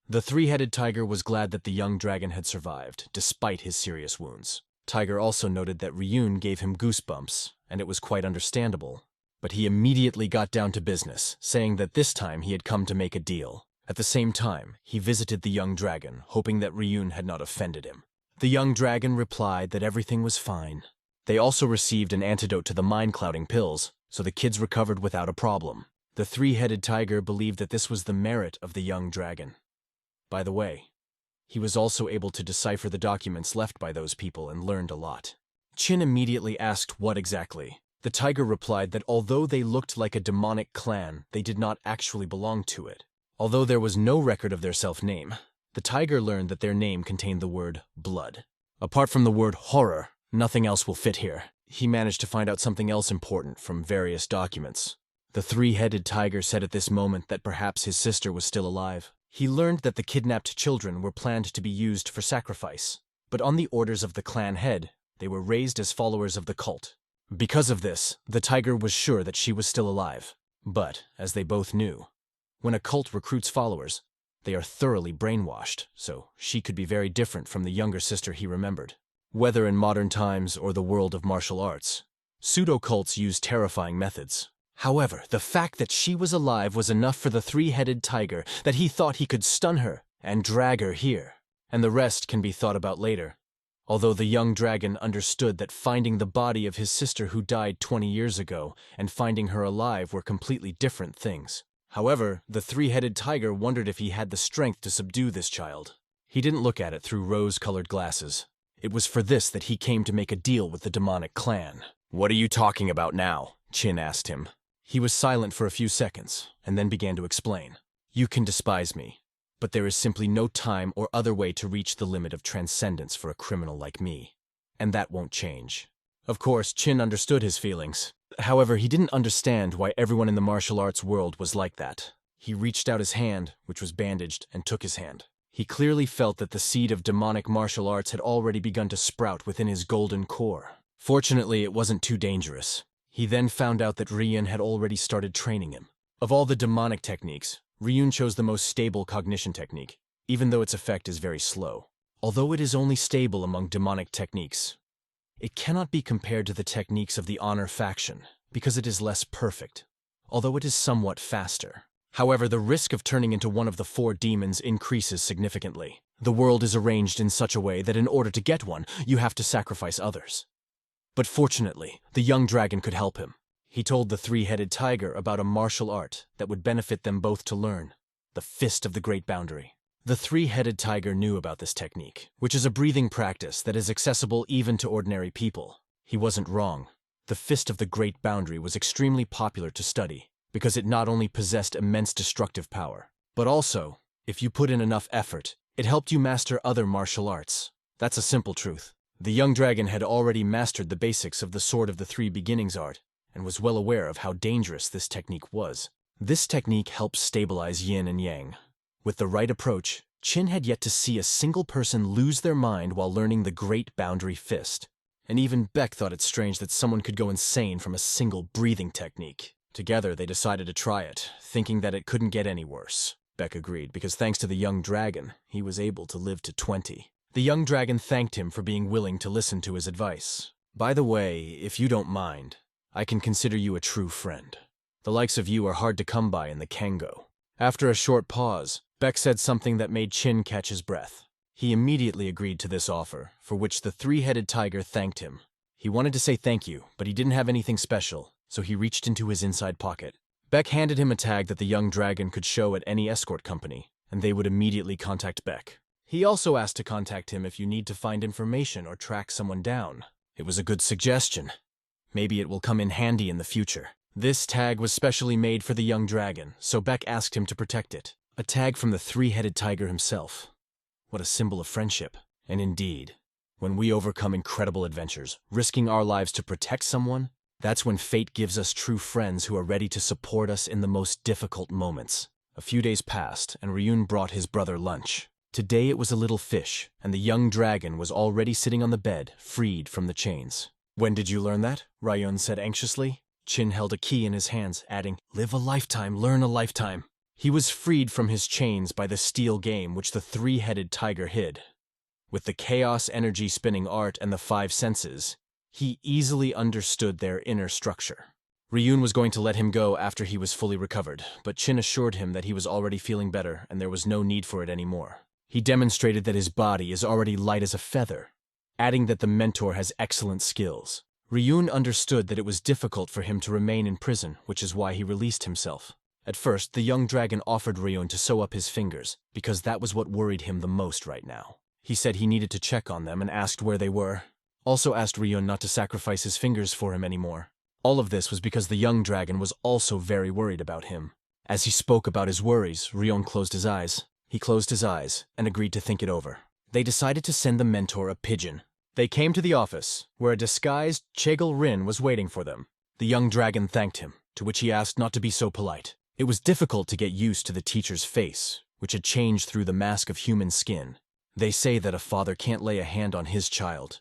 the 3-headed tiger was glad that the young dragon had survived, despite his serious wounds. Tiger also noted that Ryun gave him goosebumps, and it was quite understandable. But he immediately got down to business, saying that this time he had come to make a deal. At the same time, he visited the young dragon, hoping that Ryun had not offended him. The young dragon replied that everything was fine. They also received an antidote to the mind-clouding pills, so the kids recovered without a problem. The 3-headed tiger believed that this was the merit of the young dragon. By the way, he was also able to decipher the documents left by those people and learned a lot. Chin immediately asked what exactly. The tiger replied that although they looked like a demonic clan, they did not actually belong to it. Although there was no record of their self-name, the tiger learned that their name contained the word blood. Apart from the word horror, nothing else will fit here. He managed to find out something else important from various documents. The 3-headed tiger said at this moment that perhaps his sister was still alive. He learned that the kidnapped children were planned to be used for sacrifice, but on the orders of the clan head, they were raised as followers of the cult. Because of this, the tiger was sure that she was still alive. But, as they both knew, when a cult recruits followers, they are thoroughly brainwashed, so she could be very different from the younger sister he remembered. Whether in modern times or the world of martial arts, pseudo-cults use terrifying methods. However, the fact that she was alive was enough for the 3-headed tiger that he thought he could stun her and drag her here, and the rest can be thought about later. Although the young dragon understood that finding the body of his sister who died 20 years ago and finding her alive were completely different things. However, the 3-headed tiger wondered if he had the strength to subdue this child. He didn't look at it through rose-colored glasses. It was for this that he came to make a deal with the demonic clan. "What are you talking about now?" Chin asked him. He was silent for a few seconds, and then began to explain. "You can despise me, but there is simply no time or other way to reach the limit of transcendence for a criminal like me, and that won't change." Of course, Chin understood his feelings. However, he didn't understand why everyone in the martial arts world was like that. He reached out his hand, which was bandaged, and took his hand. He clearly felt that the seed of demonic martial arts had already begun to sprout within his golden core. Fortunately, it wasn't too dangerous. He then found out that Ryun had already started training him. Of all the demonic techniques, Ryun chose the most stable cognition technique, even though its effect is very slow. Although it is only stable among demonic techniques, it cannot be compared to the techniques of the Honor faction, because it is less perfect, although it is somewhat faster. However, the risk of turning into one of the 4 demons increases significantly. The world is arranged in such a way that in order to get one, you have to sacrifice others. But fortunately, the young dragon could help him. He told the 3-headed tiger about a martial art that would benefit them both to learn, the Fist of the Great Boundary. The 3-headed tiger knew about this technique, which is a breathing practice that is accessible even to ordinary people. He wasn't wrong. The Fist of the Great Boundary was extremely popular to study, because it not only possessed immense destructive power, but also, if you put in enough effort, it helped you master other martial arts. That's a simple truth. The young dragon had already mastered the basics of the Sword of the Three Beginnings art, and was well aware of how dangerous this technique was. This technique helps stabilize yin and yang. With the right approach, Qin had yet to see a single person lose their mind while learning the Great Boundary Fist. And even Beck thought it strange that someone could go insane from a single breathing technique. Together, they decided to try it, thinking that it couldn't get any worse. Beck agreed, because thanks to the young dragon, he was able to live to 20. The young dragon thanked him for being willing to listen to his advice. By the way, if you don't mind, I can consider you a true friend. The likes of you are hard to come by in the Kango. After a short pause, Beck said something that made Qin catch his breath. He immediately agreed to this offer, for which the three-headed tiger thanked him. He wanted to say thank you, but he didn't have anything special, so he reached into his inside pocket. Beck handed him a tag that the young dragon could show at any escort company, and they would immediately contact Beck. He also asked to contact him if you need to find information or track someone down. It was a good suggestion. Maybe it will come in handy in the future. This tag was specially made for the young dragon, so Beck asked him to protect it. A tag from the three-headed tiger himself. What a symbol of friendship. And indeed, when we overcome incredible adventures, risking our lives to protect someone, that's when fate gives us true friends who are ready to support us in the most difficult moments. A few days passed, and Ryun brought his brother lunch. Today it was a little fish, and the young dragon was already sitting on the bed, freed from the chains. When did you learn that? Ryun said anxiously. Qin held a key in his hands, adding, "Live a lifetime, learn a lifetime." He was freed from his chains by the steel game which the three-headed tiger hid. With the chaos energy spinning art and the five senses, he easily understood their inner structure. Ryun was going to let him go after he was fully recovered, but Qin assured him that he was already feeling better and there was no need for it anymore. He demonstrated that his body is already light as a feather, adding that the mentor has excellent skills. Ryun understood that it was difficult for him to remain in prison, which is why he released himself. At first, the young dragon offered Ryun to sew up his fingers, because that was what worried him the most right now. He said he needed to check on them and asked where they were. Also asked Ryun not to sacrifice his fingers for him anymore. All of this was because the young dragon was also very worried about him. As he spoke about his worries, Ryun closed his eyes. He closed his eyes and agreed to think it over. They decided to send the mentor a pigeon. They came to the office, where a disguised Chegel Rin was waiting for them. The young dragon thanked him, to which he asked not to be so polite. It was difficult to get used to the teacher's face, which had changed through the mask of human skin. They say that a father can't lay a hand on his child.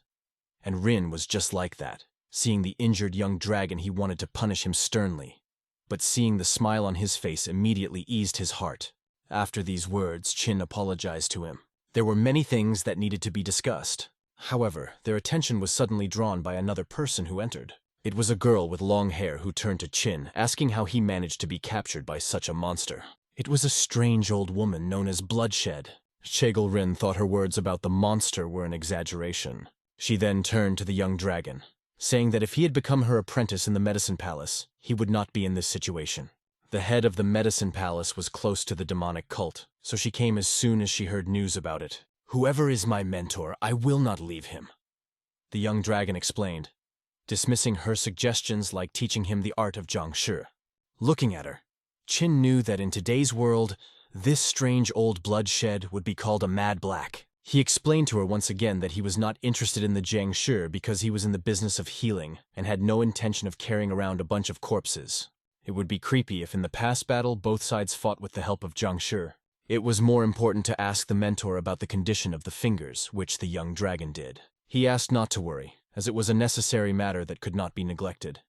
And Rin was just like that. Seeing the injured young dragon, he wanted to punish him sternly. But seeing the smile on his face immediately eased his heart. After these words, Qin apologized to him. There were many things that needed to be discussed. However, their attention was suddenly drawn by another person who entered. It was a girl with long hair who turned to Qin, asking how he managed to be captured by such a monster. It was a strange old woman known as Bloodshed. Chegel Rin thought her words about the monster were an exaggeration. She then turned to the young dragon, saying that if he had become her apprentice in the Medicine Palace, he would not be in this situation. The head of the Medicine Palace was close to the demonic cult, so she came as soon as she heard news about it. "Whoever is my mentor, I will not leave him," the young dragon explained, dismissing her suggestions like teaching him the art of Zhangshi. Looking at her, Qin knew that in today's world, this strange old Bloodshed would be called a Mad Black. He explained to her once again that he was not interested in the Zhangshi because he was in the business of healing and had no intention of carrying around a bunch of corpses. It would be creepy if in the past battle both sides fought with the help of Zhangshi. It was more important to ask the mentor about the condition of the fingers, which the young dragon did. He asked not to worry, as it was a necessary matter that could not be neglected.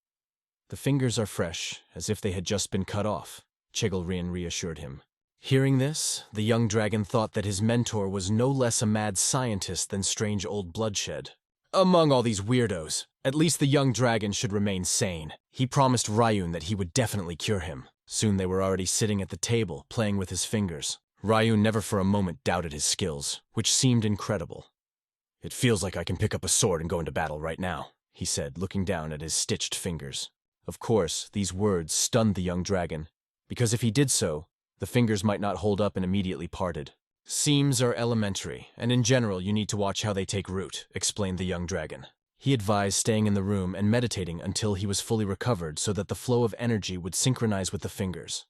"The fingers are fresh, as if they had just been cut off," Chegel Rin reassured him. Hearing this, the young dragon thought that his mentor was no less a mad scientist than strange old Bloodshed. Among all these weirdos, at least the young dragon should remain sane. He promised Ryun that he would definitely cure him. Soon they were already sitting at the table, playing with his fingers. Ryun never for a moment doubted his skills, which seemed incredible. "It feels like I can pick up a sword and go into battle right now," he said, looking down at his stitched fingers. Of course, these words stunned the young dragon, because if he did so, the fingers might not hold up and immediately parted. "Seams are elementary, and in general you need to watch how they take root," explained the young dragon. He advised staying in the room and meditating until he was fully recovered so that the flow of energy would synchronize with the fingers.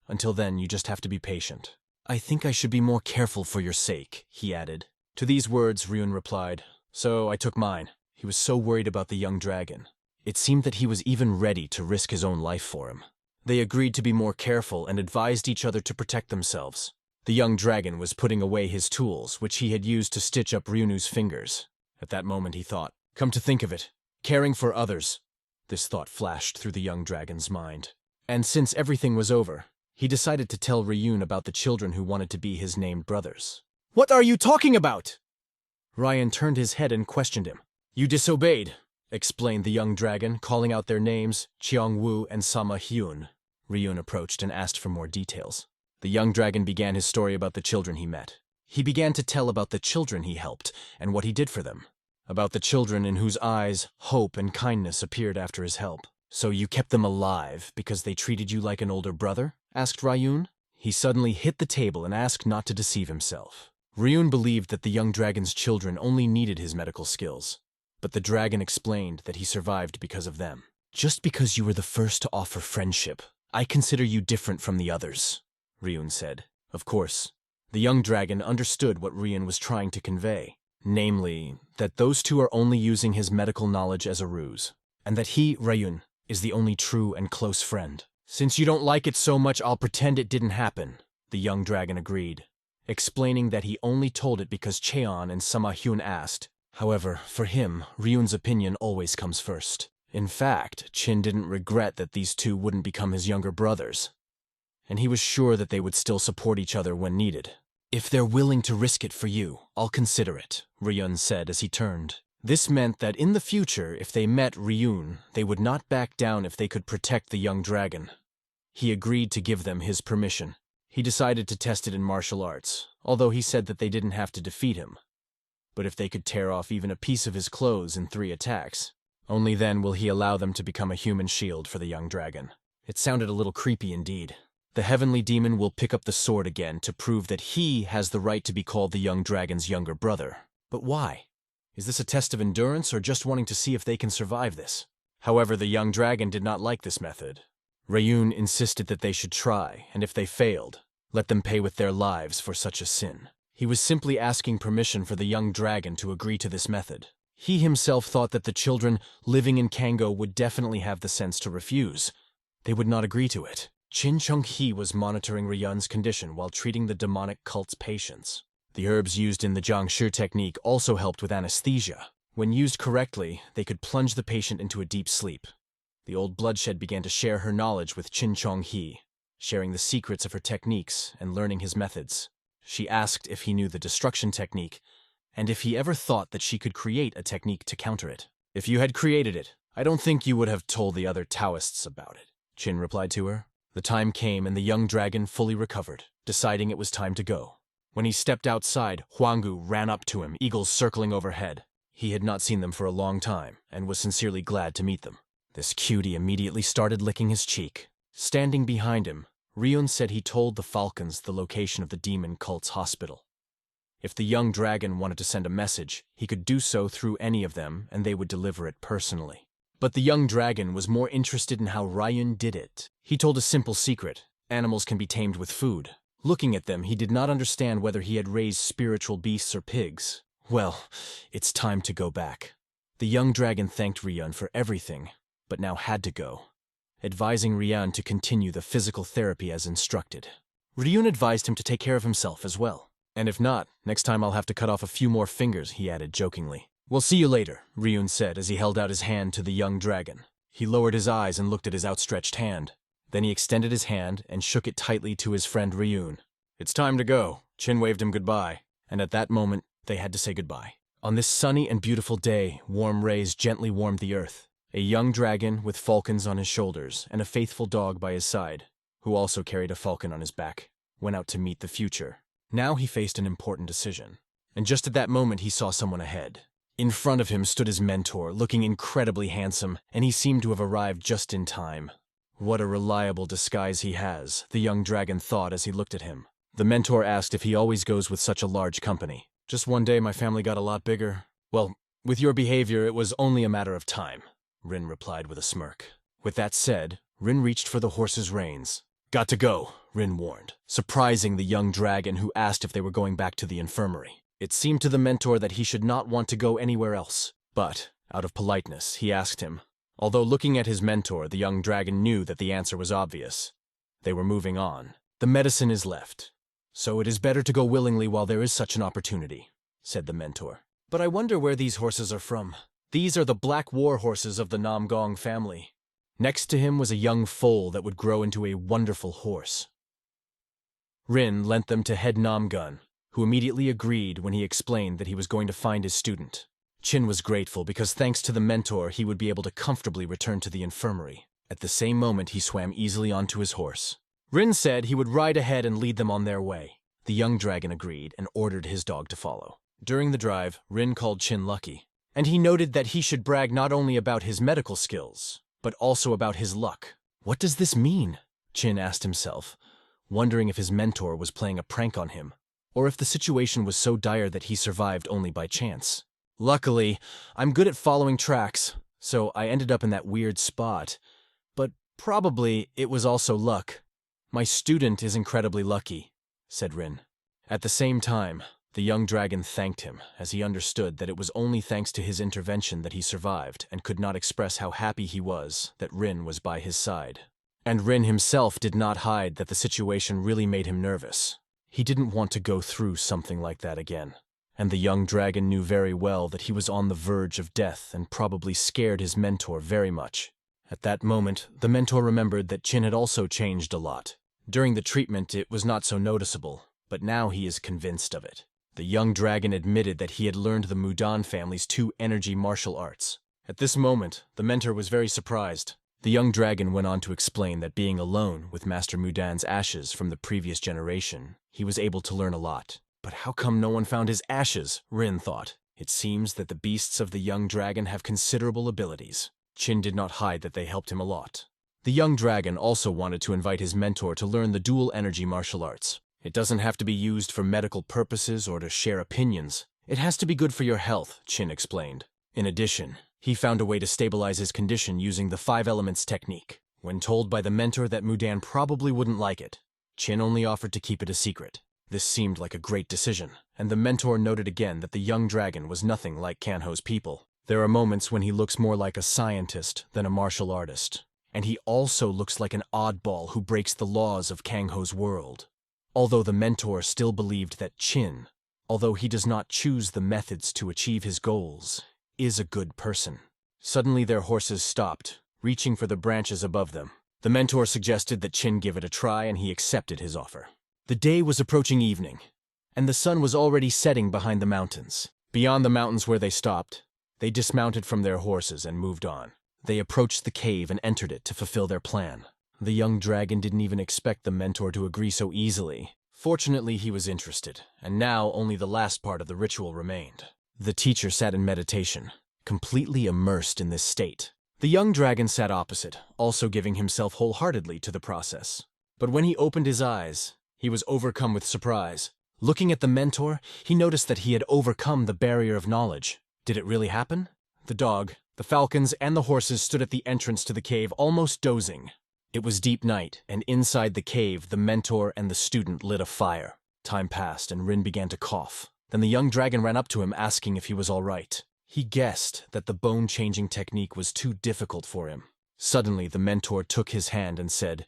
Until then, you just have to be patient. I think I should be more careful for your sake, he added. To these words, Ryun replied, so I took mine. He was so worried about the young dragon. It seemed that he was even ready to risk his own life for him. They agreed to be more careful and advised each other to protect themselves. The young dragon was putting away his tools, which he had used to stitch up Ryunu's fingers. At that moment he thought, come to think of it, caring for others. This thought flashed through the young dragon's mind. And since everything was over, he decided to tell Ryun about the children who wanted to be his named brothers. What are you talking about? Ryan turned his head and questioned him. You disobeyed, explained the young dragon, calling out their names, Cheongwoo and Sama Hyun. Ryun approached and asked for more details. The young dragon began his story about the children he met. He began to tell about the children he helped and what he did for them. About the children in whose eyes hope and kindness appeared after his help. So you kept them alive because they treated you like an older brother? Asked Ryun. He suddenly hit the table and asked not to deceive himself. Ryun believed that the young dragon's children only needed his medical skills. But the dragon explained that he survived because of them. Just because you were the first to offer friendship, I consider you different from the others, Ryun said. Of course, the young dragon understood what Ryun was trying to convey. Namely, that those two are only using his medical knowledge as a ruse. And that he, Ryun, is the only true and close friend. Since you don't like it so much, I'll pretend it didn't happen, the young dragon agreed, explaining that he only told it because Cheon and Sama Hyun asked. However, for him, Ryun's opinion always comes first. In fact, Chin didn't regret that these two wouldn't become his younger brothers. And he was sure that they would still support each other when needed. If they're willing to risk it for you, I'll consider it, Ryun said as he turned. This meant that in the future, if they met Ryun, they would not back down if they could protect the young dragon. He agreed to give them his permission. He decided to test it in martial arts, although he said that they didn't have to defeat him. But if they could tear off even a piece of his clothes in 3 attacks, only then will he allow them to become a human shield for the young dragon. It sounded a little creepy indeed. The heavenly demon will pick up the sword again to prove that he has the right to be called the young dragon's younger brother. But why? Is this a test of endurance or just wanting to see if they can survive this? However, the young dragon did not like this method. Ryun insisted that they should try, and if they failed, let them pay with their lives for such a sin. He was simply asking permission for the young dragon to agree to this method. He himself thought that the children living in Kango would definitely have the sense to refuse. They would not agree to it. Chin Chung-hee was monitoring Ryun's condition while treating the demonic cult's patients. The herbs used in the Jiangshi technique also helped with anesthesia. When used correctly, they could plunge the patient into a deep sleep. The old bloodshed began to share her knowledge with Chin Chung-hee, sharing the secrets of her techniques and learning his methods. She asked if he knew the destruction technique, and if he ever thought that she could create a technique to counter it. If you had created it, I don't think you would have told the other Taoists about it, Chin replied to her. The time came and the young dragon fully recovered, deciding it was time to go. When he stepped outside, Huanggu ran up to him, eagles circling overhead. He had not seen them for a long time, and was sincerely glad to meet them. This cutie immediately started licking his cheek. Standing behind him, Ryun said he told the falcons the location of the demon cult's hospital. If the young dragon wanted to send a message, he could do so through any of them, and they would deliver it personally. But the young dragon was more interested in how Ryun did it. He told a simple secret. Animals can be tamed with food. Looking at them, he did not understand whether he had raised spiritual beasts or pigs. Well, it's time to go back. The young dragon thanked Ryun for everything, but now had to go, advising Ryun to continue the physical therapy as instructed. Ryun advised him to take care of himself as well. And if not, next time I'll have to cut off a few more fingers, he added jokingly. We'll see you later, Ryun said as he held out his hand to the young dragon. He lowered his eyes and looked at his outstretched hand. Then he extended his hand and shook it tightly to his friend Ryun. It's time to go. Chin waved him goodbye, and at that moment, they had to say goodbye. On this sunny and beautiful day, warm rays gently warmed the earth. A young dragon with falcons on his shoulders and a faithful dog by his side, who also carried a falcon on his back, went out to meet the future. Now he faced an important decision, and just at that moment he saw someone ahead. In front of him stood his mentor, looking incredibly handsome, and he seemed to have arrived just in time. What a reliable disguise he has, the young dragon thought as he looked at him. The mentor asked if he always goes with such a large company. Just one day my family got a lot bigger. Well, With your behavior, it was only a matter of time, Rin replied with a smirk. With that said, Rin reached for the horse's reins. Got to go, Rin warned, surprising the young dragon who asked if they were going back to the infirmary. It seemed to the mentor that he should not want to go anywhere else, but, out of politeness, he asked him. Although looking at his mentor, the young dragon knew that the answer was obvious. They were moving on. The medicine is left, so it is better to go willingly while there is such an opportunity, said the mentor. But I wonder where these horses are from. These are the black war horses of the Namgong family. Next to him was a young foal that would grow into a wonderful horse. Rin lent them to head Namgun, who immediately agreed when he explained that he was going to find his student. Chin was grateful because thanks to the mentor he would be able to comfortably return to the infirmary. At the same moment he swam easily onto his horse. Rin said he would ride ahead and lead them on their way. The young dragon agreed and ordered his dog to follow. During the drive, Rin called Chin lucky, and he noted that he should brag not only about his medical skills, but also about his luck. What does this mean? Chin asked himself, wondering if his mentor was playing a prank on him, or if the situation was so dire that he survived only by chance. Luckily, I'm good at following tracks, so I ended up in that weird spot. But probably it was also luck. My student is incredibly lucky, said Rin. At the same time, the young dragon thanked him, as he understood that it was only thanks to his intervention that he survived and could not express how happy he was that Rin was by his side. And Rin himself did not hide that the situation really made him nervous. He didn't want to go through something like that again. And the young dragon knew very well that he was on the verge of death and probably scared his mentor very much. At that moment, the mentor remembered that Chin had also changed a lot. During the treatment, it was not so noticeable, but now he is convinced of it. The young dragon admitted that he had learned the Mudan family's 2 energy martial arts. At this moment, the mentor was very surprised. The young dragon went on to explain that being alone with Master Mudan's ashes from the previous generation, he was able to learn a lot. But how come no one found his ashes? Rin thought. It seems that the beasts of the young dragon have considerable abilities. Chin did not hide that they helped him a lot. The young dragon also wanted to invite his mentor to learn the dual energy martial arts. It doesn't have to be used for medical purposes or to share opinions. It has to be good for your health, Chin explained. In addition, he found a way to stabilize his condition using the 5 elements technique. When told by the mentor that Mudan probably wouldn't like it, Chin only offered to keep it a secret. This seemed like a great decision, and the mentor noted again that the young dragon was nothing like Kanho's people. There are moments when he looks more like a scientist than a martial artist, and he also looks like an oddball who breaks the laws of Kangho's world. Although the mentor still believed that Chin, although he does not choose the methods to achieve his goals, is a good person. Suddenly their horses stopped, reaching for the branches above them. The mentor suggested that Chin give it a try, and he accepted his offer. The day was approaching evening, and the sun was already setting behind the mountains. Beyond the mountains where they stopped, they dismounted from their horses and moved on. They approached the cave and entered it to fulfill their plan. The young dragon didn't even expect the mentor to agree so easily. Fortunately, he was interested, and now only the last part of the ritual remained. The teacher sat in meditation, completely immersed in this state. The young dragon sat opposite, also giving himself wholeheartedly to the process. But when he opened his eyes, he was overcome with surprise. Looking at the mentor, he noticed that he had overcome the barrier of knowledge. Did it really happen? The dog, the falcons, and the horses stood at the entrance to the cave, almost dozing. It was deep night, and inside the cave, the mentor and the student lit a fire. Time passed, and Rin began to cough. Then the young dragon ran up to him, asking if he was all right. He guessed that the bone-changing technique was too difficult for him. Suddenly, the mentor took his hand and said,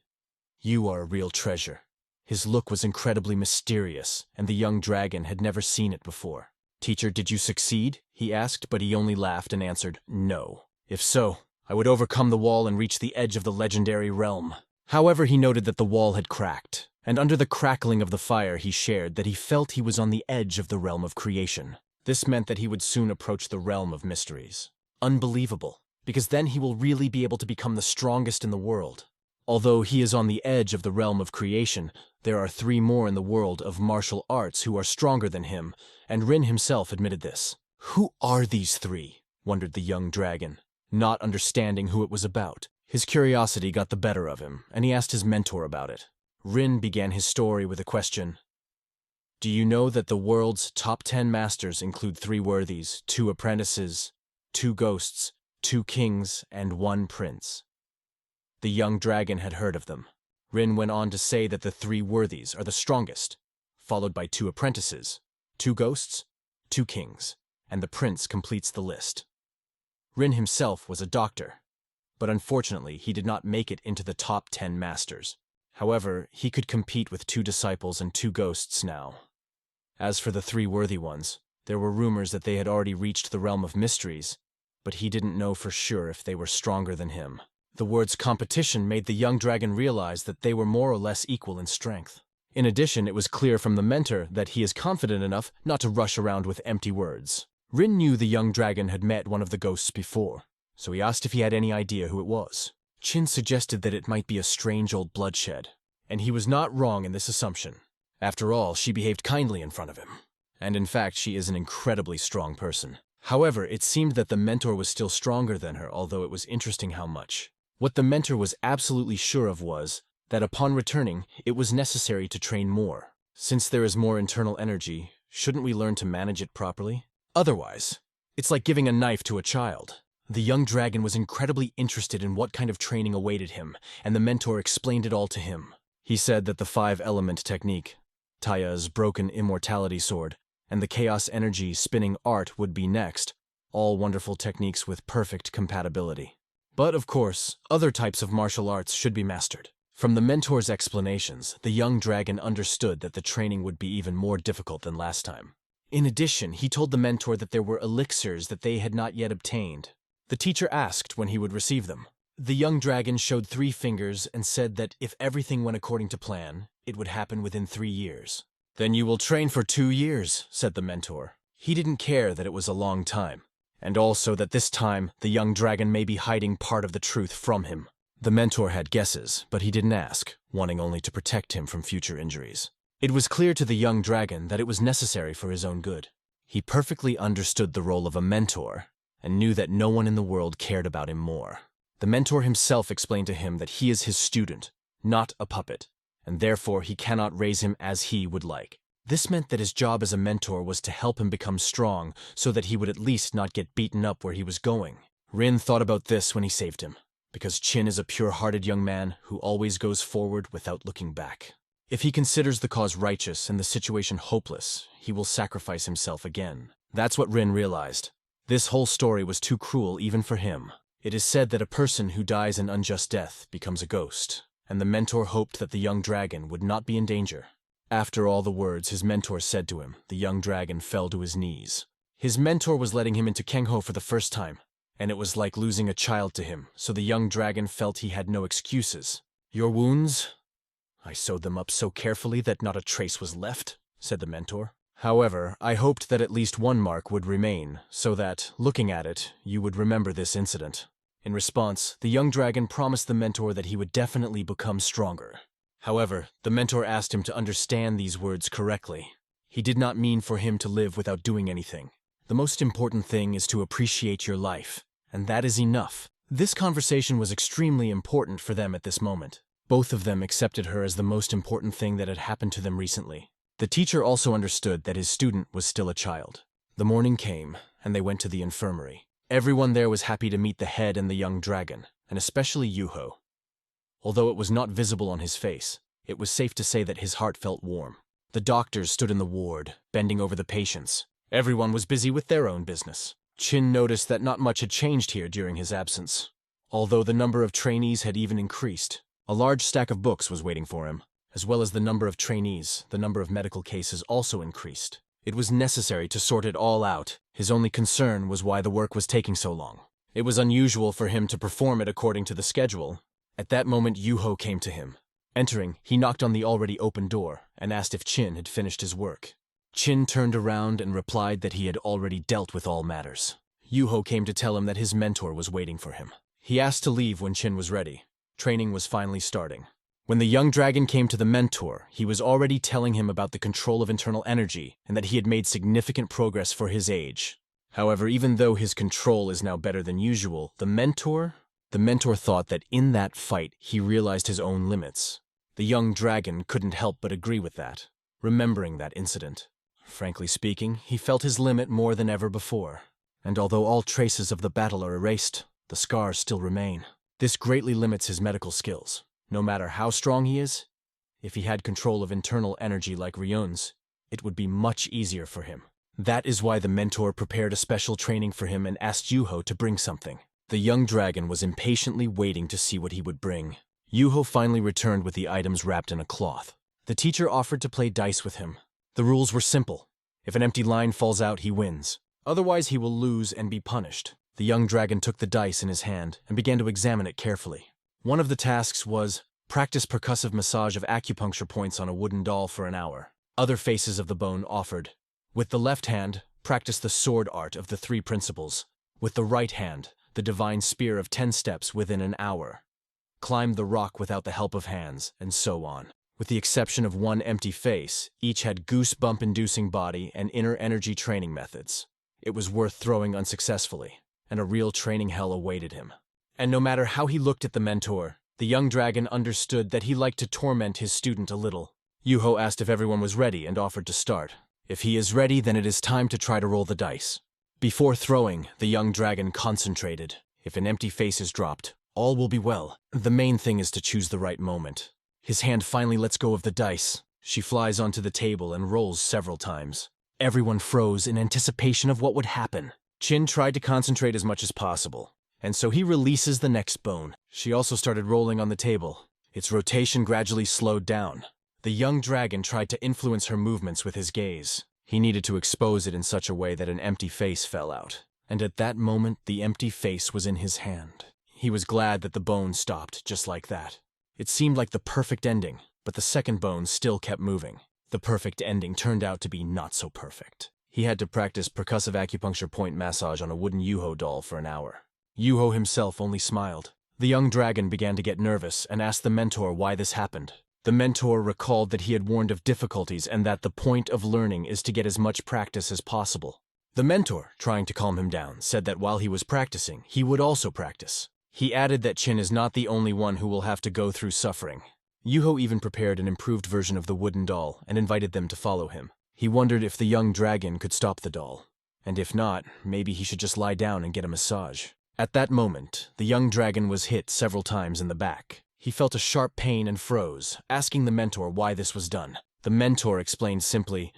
"You are a real treasure." His look was incredibly mysterious, and the young dragon had never seen it before. "Teacher, did you succeed?" he asked, but he only laughed and answered, "No. If so, I would overcome the wall and reach the edge of the legendary realm." However, he noted that the wall had cracked, and under the crackling of the fire he shared that he felt he was on the edge of the realm of creation. This meant that he would soon approach the realm of mysteries. Unbelievable, because then he will really be able to become the strongest in the world. Although he is on the edge of the realm of creation, there are 3 more in the world of martial arts who are stronger than him, and Rin himself admitted this. Who are these 3? Wondered the young dragon, not understanding who it was about. His curiosity got the better of him, and he asked his mentor about it. Rin began his story with a question. Do you know that the world's top 10 masters include 3 worthies, 2 apprentices, 2 ghosts, 2 kings, and 1 prince? The young dragon had heard of them. Rin went on to say that the 3 worthies are the strongest, followed by 2 apprentices, 2 ghosts, 2 kings, and the prince completes the list. Rin himself was a doctor, but unfortunately he did not make it into the top 10 masters. However, he could compete with 2 disciples and 2 ghosts now. As for the 3 worthy ones, there were rumors that they had already reached the realm of mysteries, but he didn't know for sure if they were stronger than him. The words competition made the young dragon realize that they were more or less equal in strength. In addition, it was clear from the mentor that he is confident enough not to rush around with empty words. Rin knew the young dragon had met one of the ghosts before, so he asked if he had any idea who it was. Qin suggested that it might be a strange old bloodshed, and he was not wrong in this assumption. After all, she behaved kindly in front of him, and in fact she is an incredibly strong person. However, it seemed that the mentor was still stronger than her, although it was interesting how much. What the mentor was absolutely sure of was that upon returning, it was necessary to train more. Since there is more internal energy, shouldn't we learn to manage it properly? Otherwise, it's like giving a knife to a child. The young dragon was incredibly interested in what kind of training awaited him, and the mentor explained it all to him. He said that the 5-element technique, Taya's broken immortality sword, and the chaos energy spinning art would be next, all wonderful techniques with perfect compatibility. But of course, other types of martial arts should be mastered. From the mentor's explanations, the young dragon understood that the training would be even more difficult than last time. In addition, he told the mentor that there were elixirs that they had not yet obtained. The teacher asked when he would receive them. The young dragon showed 3 fingers and said that if everything went according to plan, it would happen within 3 years. Then you will train for 2 years, said the mentor. He didn't care that it was a long time, and also that this time the young dragon may be hiding part of the truth from him. The mentor had guesses, but he didn't ask, wanting only to protect him from future injuries. It was clear to the young dragon that it was necessary for his own good. He perfectly understood the role of a mentor, and knew that no one in the world cared about him more. The mentor himself explained to him that he is his student, not a puppet, and therefore he cannot raise him as he would like. This meant that his job as a mentor was to help him become strong so that he would at least not get beaten up where he was going. Rin thought about this when he saved him, because Qin is a pure-hearted young man who always goes forward without looking back. If he considers the cause righteous and the situation hopeless, he will sacrifice himself again. That's what Rin realized. This whole story was too cruel even for him. It is said that a person who dies an unjust death becomes a ghost, and the mentor hoped that the young dragon would not be in danger. After all the words his mentor said to him, the young dragon fell to his knees. His mentor was letting him into Kengho for the first time, and it was like losing a child to him, so the young dragon felt he had no excuses. Your wounds? I sewed them up so carefully that not a trace was left, said the mentor. However, I hoped that at least one mark would remain, so that, looking at it, you would remember this incident. In response, the young dragon promised the mentor that he would definitely become stronger. However, the mentor asked him to understand these words correctly. He did not mean for him to live without doing anything. The most important thing is to appreciate your life, and that is enough. This conversation was extremely important for them at this moment. Both of them accepted her as the most important thing that had happened to them recently. The teacher also understood that his student was still a child. The morning came, and they went to the infirmary. Everyone there was happy to meet the head and the young dragon, and especially Yuho. Although it was not visible on his face, it was safe to say that his heart felt warm. The doctors stood in the ward, bending over the patients. Everyone was busy with their own business. Qin noticed that not much had changed here during his absence. Although the number of trainees had even increased, a large stack of books was waiting for him. As well as the number of trainees, the number of medical cases also increased. It was necessary to sort it all out. His only concern was why the work was taking so long. It was unusual for him to perform it according to the schedule. At that moment, Yuho came to him. Entering, he knocked on the already open door and asked if Qin had finished his work. Qin turned around and replied that he had already dealt with all matters. Yuho came to tell him that his mentor was waiting for him. He asked to leave when Qin was ready. Training was finally starting. When the young dragon came to the mentor, he was already telling him about the control of internal energy and that he had made significant progress for his age. However, even though his control is now better than usual, the mentor thought that in that fight he realized his own limits. The young dragon couldn't help but agree with that. remembering that incident. Frankly speaking, he felt his limit more than ever before. And although all traces of the battle are erased, the scars still remain. This greatly limits his medical skills. No matter how strong he is, if he had control of internal energy like Ryun's, it would be much easier for him. That is why the mentor prepared a special training for him and asked Yuho to bring something. The young dragon was impatiently waiting to see what he would bring. Yuho finally returned with the items wrapped in a cloth. The teacher offered to play dice with him. The rules were simple. If an empty line falls out, he wins. Otherwise, he will lose and be punished. The young dragon took the dice in his hand and began to examine it carefully. One of the tasks was practice percussive massage of acupuncture points on a wooden doll for an hour. Other faces of the bone offered. With the left hand, practice the sword art of the 3 principles. With the right hand, the divine spear of 10 steps within an hour. Climb the rock without the help of hands, and so on. With the exception of one empty face, each had goosebump-inducing body and inner energy training methods. It was worth throwing unsuccessfully, and a real training hell awaited him. And no matter how he looked at the mentor, the young dragon understood that he liked to torment his student a little. Yuho asked if everyone was ready and offered to start. If he is ready, then it is time to try to roll the dice. Before throwing, the young dragon concentrated. If an empty face is dropped, all will be well. The main thing is to choose the right moment. His hand finally lets go of the dice. She flies onto the table and rolls several times. Everyone froze in anticipation of what would happen. Chin tried to concentrate as much as possible, and so he releases the next bone. She also started rolling on the table. Its rotation gradually slowed down. The young dragon tried to influence her movements with his gaze. He needed to expose it in such a way that an empty face fell out. And at that moment, the empty face was in his hand. He was glad that the bone stopped just like that. It seemed like the perfect ending, but the second bone still kept moving. The perfect ending turned out to be not so perfect. He had to practice percussive acupuncture point massage on a wooden Yuho doll for an hour. Yuho himself only smiled. The young dragon began to get nervous and asked the mentor why this happened. The mentor recalled that he had warned of difficulties and that the point of learning is to get as much practice as possible. The mentor, trying to calm him down, said that while he was practicing, he would also practice. He added that Chin is not the only one who will have to go through suffering. Yuho even prepared an improved version of the wooden doll and invited them to follow him. He wondered if the young dragon could stop the doll, and if not, maybe he should just lie down and get a massage. At that moment, the young dragon was hit several times in the back. He felt a sharp pain and froze, asking the mentor why this was done. The mentor explained simply,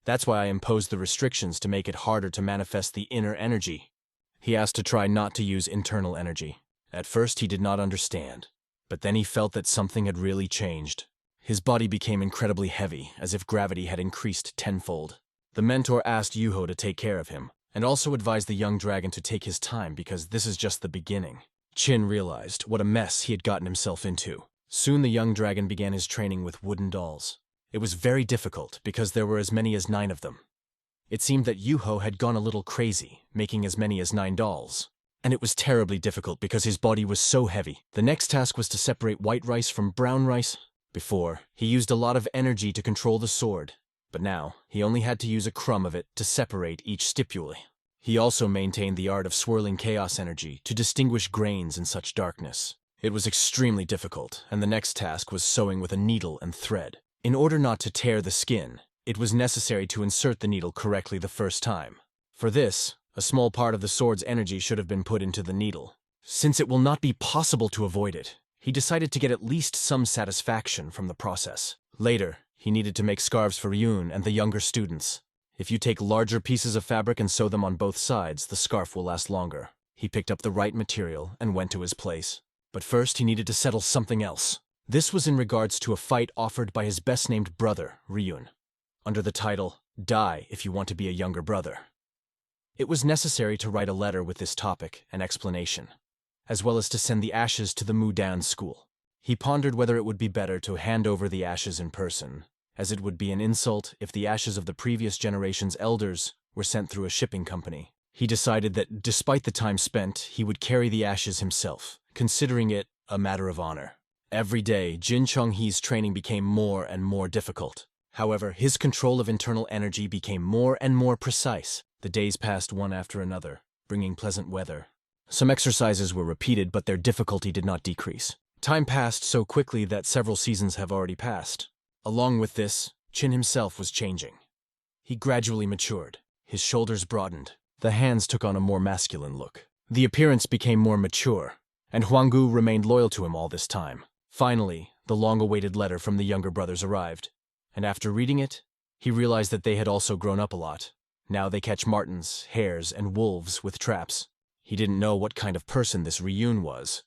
"That's why I imposed the restrictions to make it harder to manifest the inner energy." He asked to try not to use internal energy. At first he did not understand, but then he felt that something had really changed. His body became incredibly heavy, as if gravity had increased tenfold. The mentor asked Yuho to take care of him, and also advised the young dragon to take his time because this is just the beginning. Chin realized what a mess he had gotten himself into. Soon the young dragon began his training with wooden dolls. It was very difficult because there were as many as 9 of them. It seemed that Yuho had gone a little crazy, making as many as 9 dolls. And it was terribly difficult because his body was so heavy. The next task was to separate white rice from brown rice. Before, he used a lot of energy to control the sword, but now he only had to use a crumb of it to separate each stipule. He also maintained the art of swirling chaos energy to distinguish grains in such darkness. It was extremely difficult, and the next task was sewing with a needle and thread. In order not to tear the skin, it was necessary to insert the needle correctly the first time. For this, a small part of the sword's energy should have been put into the needle. Since it will not be possible to avoid it, he decided to get at least some satisfaction from the process. Later, he needed to make scarves for Yoon and the younger students. If you take larger pieces of fabric and sew them on both sides, the scarf will last longer. He picked up the right material and went to his place. But first, he needed to settle something else. This was in regards to a fight offered by his best-named brother, Ryun, under the title, "Die If You Want to Be a Younger Brother." It was necessary to write a letter with this topic and explanation, as well as to send the ashes to the Mudan school. He pondered whether it would be better to hand over the ashes in person, as it would be an insult if the ashes of the previous generation's elders were sent through a shipping company. He decided that despite the time spent, he would carry the ashes himself, considering it a matter of honor. Every day, Jin Chonghee's training became more and more difficult. However, his control of internal energy became more and more precise. The days passed one after another, bringing pleasant weather. Some exercises were repeated, but their difficulty did not decrease. Time passed so quickly that several seasons have already passed. Along with this, Chin himself was changing. He gradually matured. His shoulders broadened. The hands took on a more masculine look. The appearance became more mature, and Huanggu remained loyal to him all this time. Finally, the long-awaited letter from the younger brothers arrived, and after reading it, he realized that they had also grown up a lot. Now they catch martens, hares, and wolves with traps. He didn't know what kind of person this Ryun was,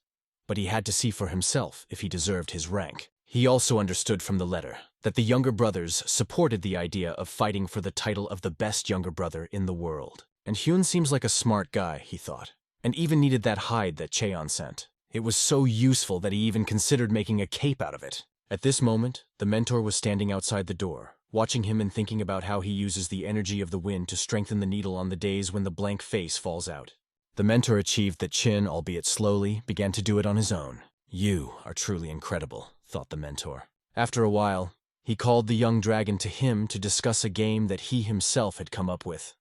but he had to see for himself if he deserved his rank. He also understood from the letter that the younger brothers supported the idea of fighting for the title of the best younger brother in the world. And Hyun seems like a smart guy, he thought, and even needed that hide that Cheon sent. It was so useful that he even considered making a cape out of it. At this moment, the mentor was standing outside the door, watching him and thinking about how he uses the energy of the wind to strengthen the needle on the days when the blank face falls out. The mentor achieved that Chin, albeit slowly, began to do it on his own. You are truly incredible, thought the mentor. After a while, he called the young dragon to him to discuss a game that he himself had come up with,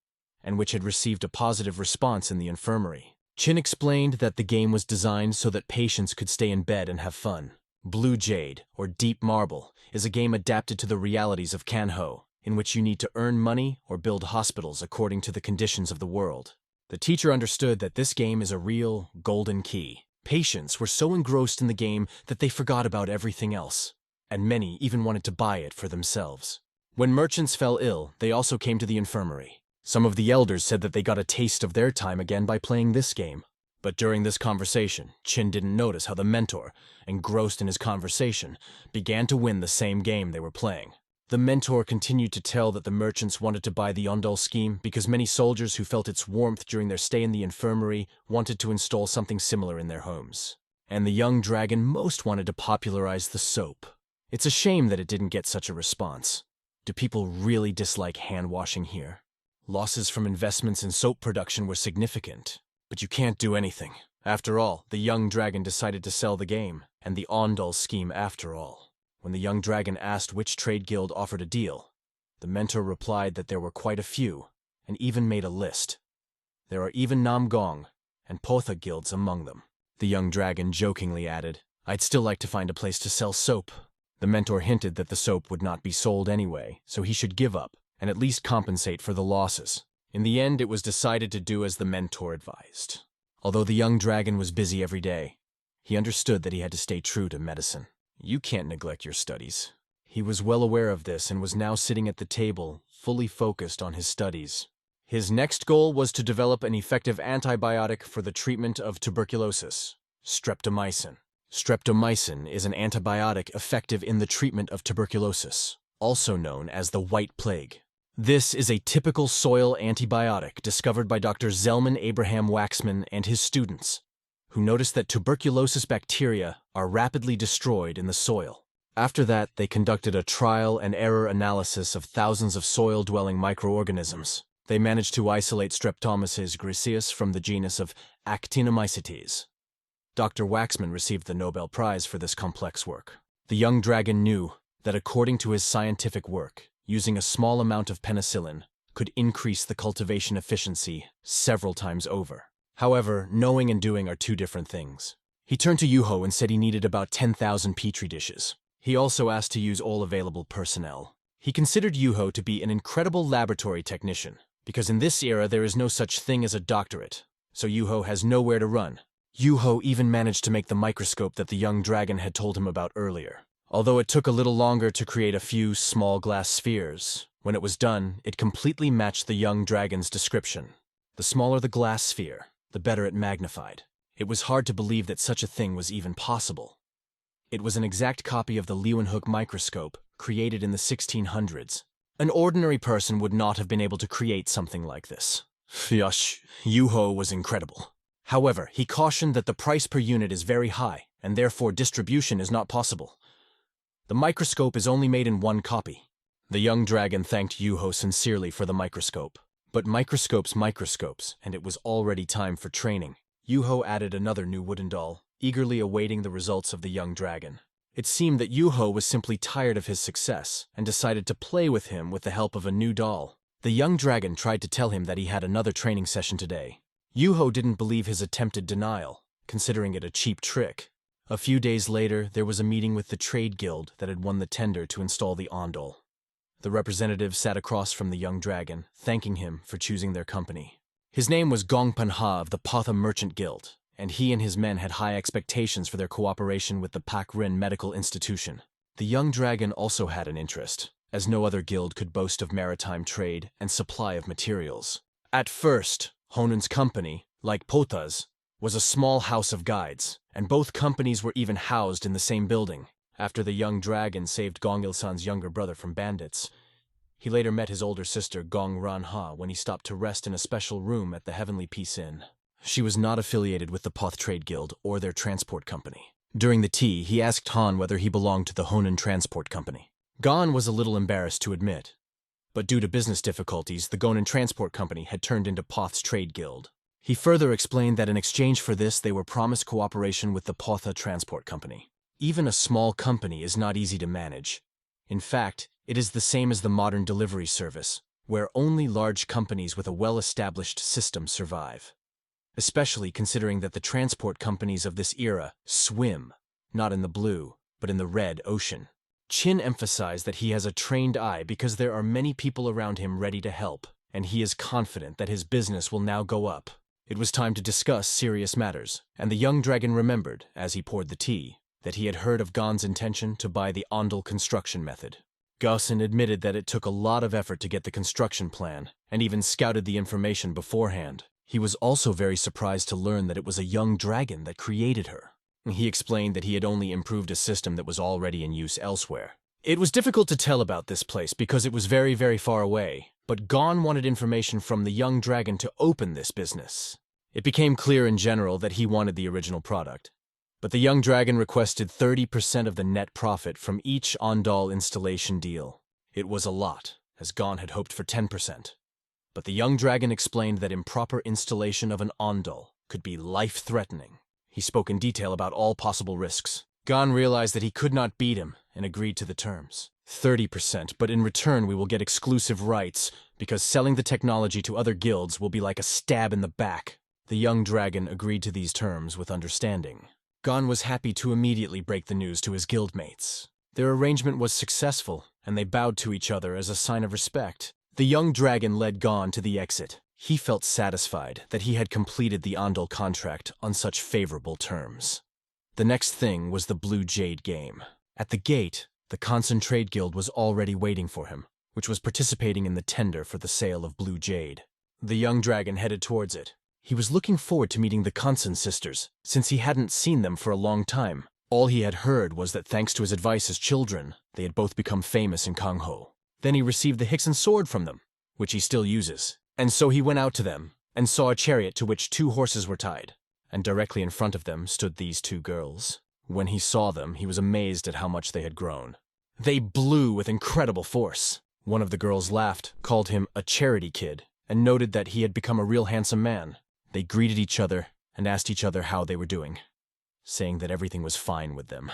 and which had received a positive response in the infirmary. Chin explained that the game was designed so that patients could stay in bed and have fun. Blue Jade, or Deep Marble, is a game adapted to the realities of Kanho, in which you need to earn money or build hospitals according to the conditions of the world. The teacher understood that this game is a real golden key. Patients were so engrossed in the game that they forgot about everything else, and many even wanted to buy it for themselves. When merchants fell ill, they also came to the infirmary. Some of the elders said that they got a taste of their time again by playing this game. But during this conversation, Chin didn't notice how the mentor, engrossed in his conversation, began to win the same game they were playing. The mentor continued to tell that the merchants wanted to buy the Ondol scheme because many soldiers who felt its warmth during their stay in the infirmary wanted to install something similar in their homes. And the young dragon most wanted to popularize the soap. It's a shame that it didn't get such a response. Do people really dislike hand-washing here? Losses from investments in soap production were significant, but you can't do anything. After all, the young dragon decided to sell the game, and the Ondol scheme after all. When the young dragon asked which trade guild offered a deal, the mentor replied that there were quite a few, and even made a list. There are even Namgong and Potha guilds among them. The young dragon jokingly added, I'd still like to find a place to sell soap. The mentor hinted that the soap would not be sold anyway, so he should give up and at least compensate for the losses. In the end, it was decided to do as the mentor advised. Although the young dragon was busy every day, he understood that he had to stay true to medicine. You can't neglect your studies. He was well aware of this and was now sitting at the table, fully focused on his studies. His next goal was to develop an effective antibiotic for the treatment of tuberculosis, streptomycin. Streptomycin is an antibiotic effective in the treatment of tuberculosis, also known as the White Plague. This is a typical soil antibiotic discovered by Dr. Zelman Abraham Waxman and his students, who noticed that tuberculosis bacteria are rapidly destroyed in the soil. After that, they conducted a trial-and-error analysis of thousands of soil-dwelling microorganisms. They managed to isolate Streptomyces griseus from the genus of Actinomycetes. Dr. Waxman received the Nobel Prize for this complex work. The young dragon knew that according to his scientific work, using a small amount of penicillin could increase the cultivation efficiency several times over. However, knowing and doing are two different things. He turned to Yuho and said he needed about 10,000 petri dishes. He also asked to use all available personnel. He considered Yuho to be an incredible laboratory technician, because in this era there is no such thing as a doctorate, so Yuho has nowhere to run. Yuho even managed to make the microscope that the young dragon had told him about earlier. Although it took a little longer to create a few small glass spheres, when it was done, it completely matched the young dragon's description. The smaller the glass sphere, the better it magnified. It was hard to believe that such a thing was even possible. It was an exact copy of the Leeuwenhoek microscope, created in the 1600s. An ordinary person would not have been able to create something like this. Yosh, Yuho was incredible. However, he cautioned that the price per unit is very high, and therefore distribution is not possible. The microscope is only made in one copy. The young dragon thanked Yuho sincerely for the microscope. But microscopes, and it was already time for training. Yuho added another new wooden doll, eagerly awaiting the results of the young dragon. It seemed that Yuho was simply tired of his success and decided to play with him with the help of a new doll. The young dragon tried to tell him that he had another training session today. Yuho didn't believe his attempted denial, considering it a cheap trick. A few days later, there was a meeting with the trade guild that had won the tender to install the Ondol. The representative sat across from the young dragon, thanking him for choosing their company. His name was Gongpanha of the Potha Merchant Guild, and he and his men had high expectations for their cooperation with the Pak Rin Medical Institution. The young dragon also had an interest, as no other guild could boast of maritime trade and supply of materials. At first, Honen's company, like Potha's, was a small house of guides, and both companies were even housed in the same building. After the young dragon saved Gong Il-san's younger brother from bandits, he later met his older sister Gong Ranha when he stopped to rest in a special room at the Heavenly Peace Inn. She was not affiliated with the Poth Trade Guild or their transport company. During the tea, he asked Han whether he belonged to the Honen Transport Company. Gon was a little embarrassed to admit, but due to business difficulties, the Gonen Transport Company had turned into Poth's Trade Guild. He further explained that in exchange for this, they were promised cooperation with the Potha Transport Company. Even a small company is not easy to manage. In fact, it is the same as the modern delivery service, where only large companies with a well-established system survive. Especially considering that the transport companies of this era swim, not in the blue, but in the red ocean. Qin emphasized that he has a trained eye because there are many people around him ready to help, and he is confident that his business will now go up. It was time to discuss serious matters, and the young dragon remembered, as he poured the tea, that he had heard of Gon's intention to buy the Ondel construction method. Gaussen admitted that it took a lot of effort to get the construction plan, and even scouted the information beforehand. He was also very surprised to learn that it was a young dragon that created her. He explained that he had only improved a system that was already in use elsewhere. It was difficult to tell about this place because it was very, very far away, but Gon wanted information from the young dragon to open this business. It became clear in general that he wanted the original product. But the young dragon requested 30% of the net profit from each Ondal installation deal. It was a lot, as Gon had hoped for 10%. But the young dragon explained that improper installation of an Ondal could be life-threatening. He spoke in detail about all possible risks. Gon realized that he could not beat him and agreed to the terms. 30%, but in return we will get exclusive rights, because selling the technology to other guilds will be like a stab in the back. The young dragon agreed to these terms with understanding. Gon was happy to immediately break the news to his guildmates. Their arrangement was successful, and they bowed to each other as a sign of respect. The young dragon led Gon to the exit. He felt satisfied that he had completed the Ondal contract on such favorable terms. The next thing was the Blue Jade game. At the gate, the Concentrate Guild was already waiting for him, which was participating in the tender for the sale of Blue Jade. The young dragon headed towards it. He was looking forward to meeting the Conson sisters, since he hadn't seen them for a long time. All he had heard was that thanks to his advice as children, they had both become famous in Kangho. Then he received the Hickson sword from them, which he still uses. And so he went out to them, and saw a chariot to which 2 horses were tied, and directly in front of them stood these 2 girls. When he saw them, he was amazed at how much they had grown. They blew with incredible force. One of the girls laughed, called him a charity kid, and noted that he had become a real handsome man. They greeted each other and asked each other how they were doing, saying that everything was fine with them.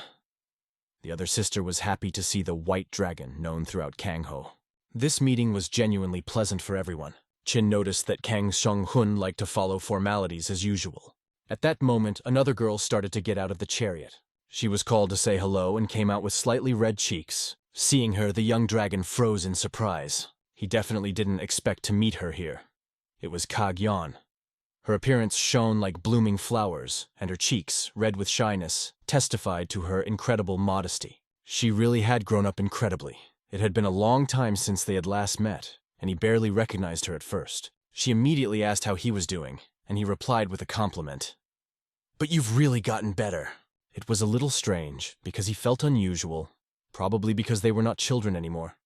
The other sister was happy to see the white dragon known throughout Kangho. This meeting was genuinely pleasant for everyone. Qin noticed that Kang Xiong-hun liked to follow formalities as usual. At that moment, another girl started to get out of the chariot. She was called to say hello and came out with slightly red cheeks. Seeing her, the young dragon froze in surprise. He definitely didn't expect to meet her here. It was Kagyan. Her appearance shone like blooming flowers, and her cheeks, red with shyness, testified to her incredible modesty. She really had grown up incredibly. It had been a long time since they had last met, and he barely recognized her at first. She immediately asked how he was doing, and he replied with a compliment. "But you've really gotten better." It was a little strange, because he felt unusual, probably because they were not children anymore,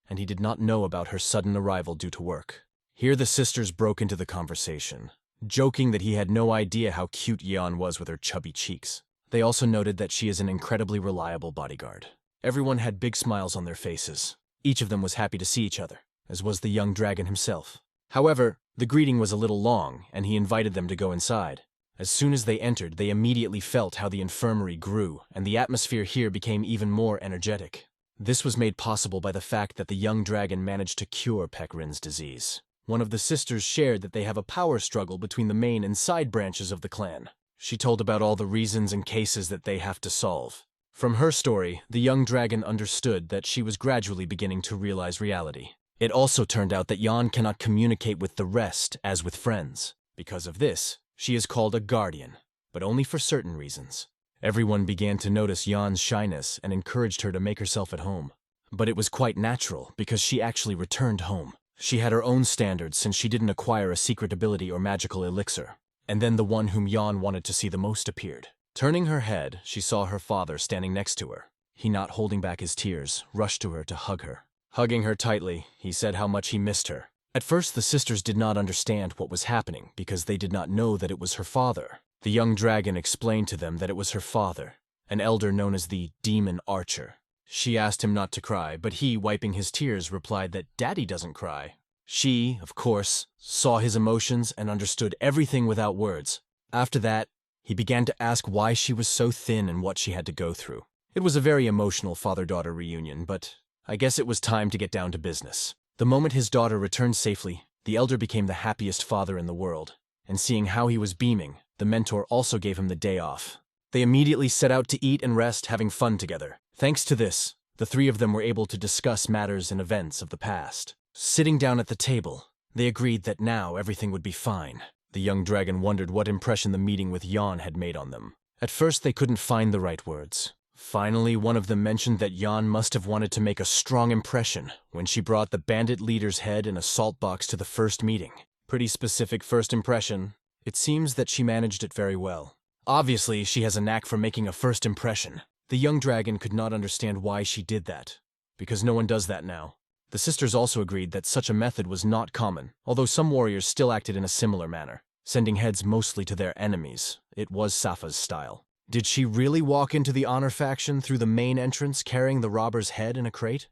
and he did not know about her sudden arrival due to work. Here the sisters broke into the conversation, joking that he had no idea how cute Yeon was with her chubby cheeks. They also noted that she is an incredibly reliable bodyguard. Everyone had big smiles on their faces. Each of them was happy to see each other, as was the young dragon himself. However, the greeting was a little long, and he invited them to go inside. As soon as they entered, they immediately felt how the infirmary grew, and the atmosphere here became even more energetic. This was made possible by the fact that the young dragon managed to cure Peck Rin's disease. One of the sisters shared that they have a power struggle between the main and side branches of the clan. She told about all the reasons and cases that they have to solve. From her story, the young dragon understood that she was gradually beginning to realize reality. It also turned out that Yan cannot communicate with the rest as with friends. Because of this, she is called a guardian, but only for certain reasons. Everyone began to notice Yan's shyness and encouraged her to make herself at home. But it was quite natural because she actually returned home. She had her own standards since she didn't acquire a secret ability or magical elixir. And then the one whom Yan wanted to see the most appeared. Turning her head, she saw her father standing next to her. He, not holding back his tears, rushed to her to hug her. Hugging her tightly, he said how much he missed her. At first, the sisters did not understand what was happening because they did not know that it was her father. The young dragon explained to them that it was her father, an elder known as the Demon Archer. She asked him not to cry, but he, wiping his tears, replied that Daddy doesn't cry. She, of course, saw his emotions and understood everything without words. After that, he began to ask why she was so thin and what she had to go through. It was a very emotional father-daughter reunion, but I guess it was time to get down to business. The moment his daughter returned safely, the elder became the happiest father in the world, and seeing how he was beaming, the mentor also gave him the day off. They immediately set out to eat and rest, having fun together. Thanks to this, the three of them were able to discuss matters and events of the past. Sitting down at the table, they agreed that now everything would be fine. The young dragon wondered what impression the meeting with Yan had made on them. At first, they couldn't find the right words. Finally, one of them mentioned that Yan must have wanted to make a strong impression when she brought the bandit leader's head in a salt box to the first meeting. Pretty specific first impression. It seems that she managed it very well. Obviously, she has a knack for making a first impression. The young dragon could not understand why she did that, because no one does that now. The sisters also agreed that such a method was not common, although some warriors still acted in a similar manner, sending heads mostly to their enemies. It was Safa's style. Did she really walk into the honor faction through the main entrance carrying the robber's head in a crate?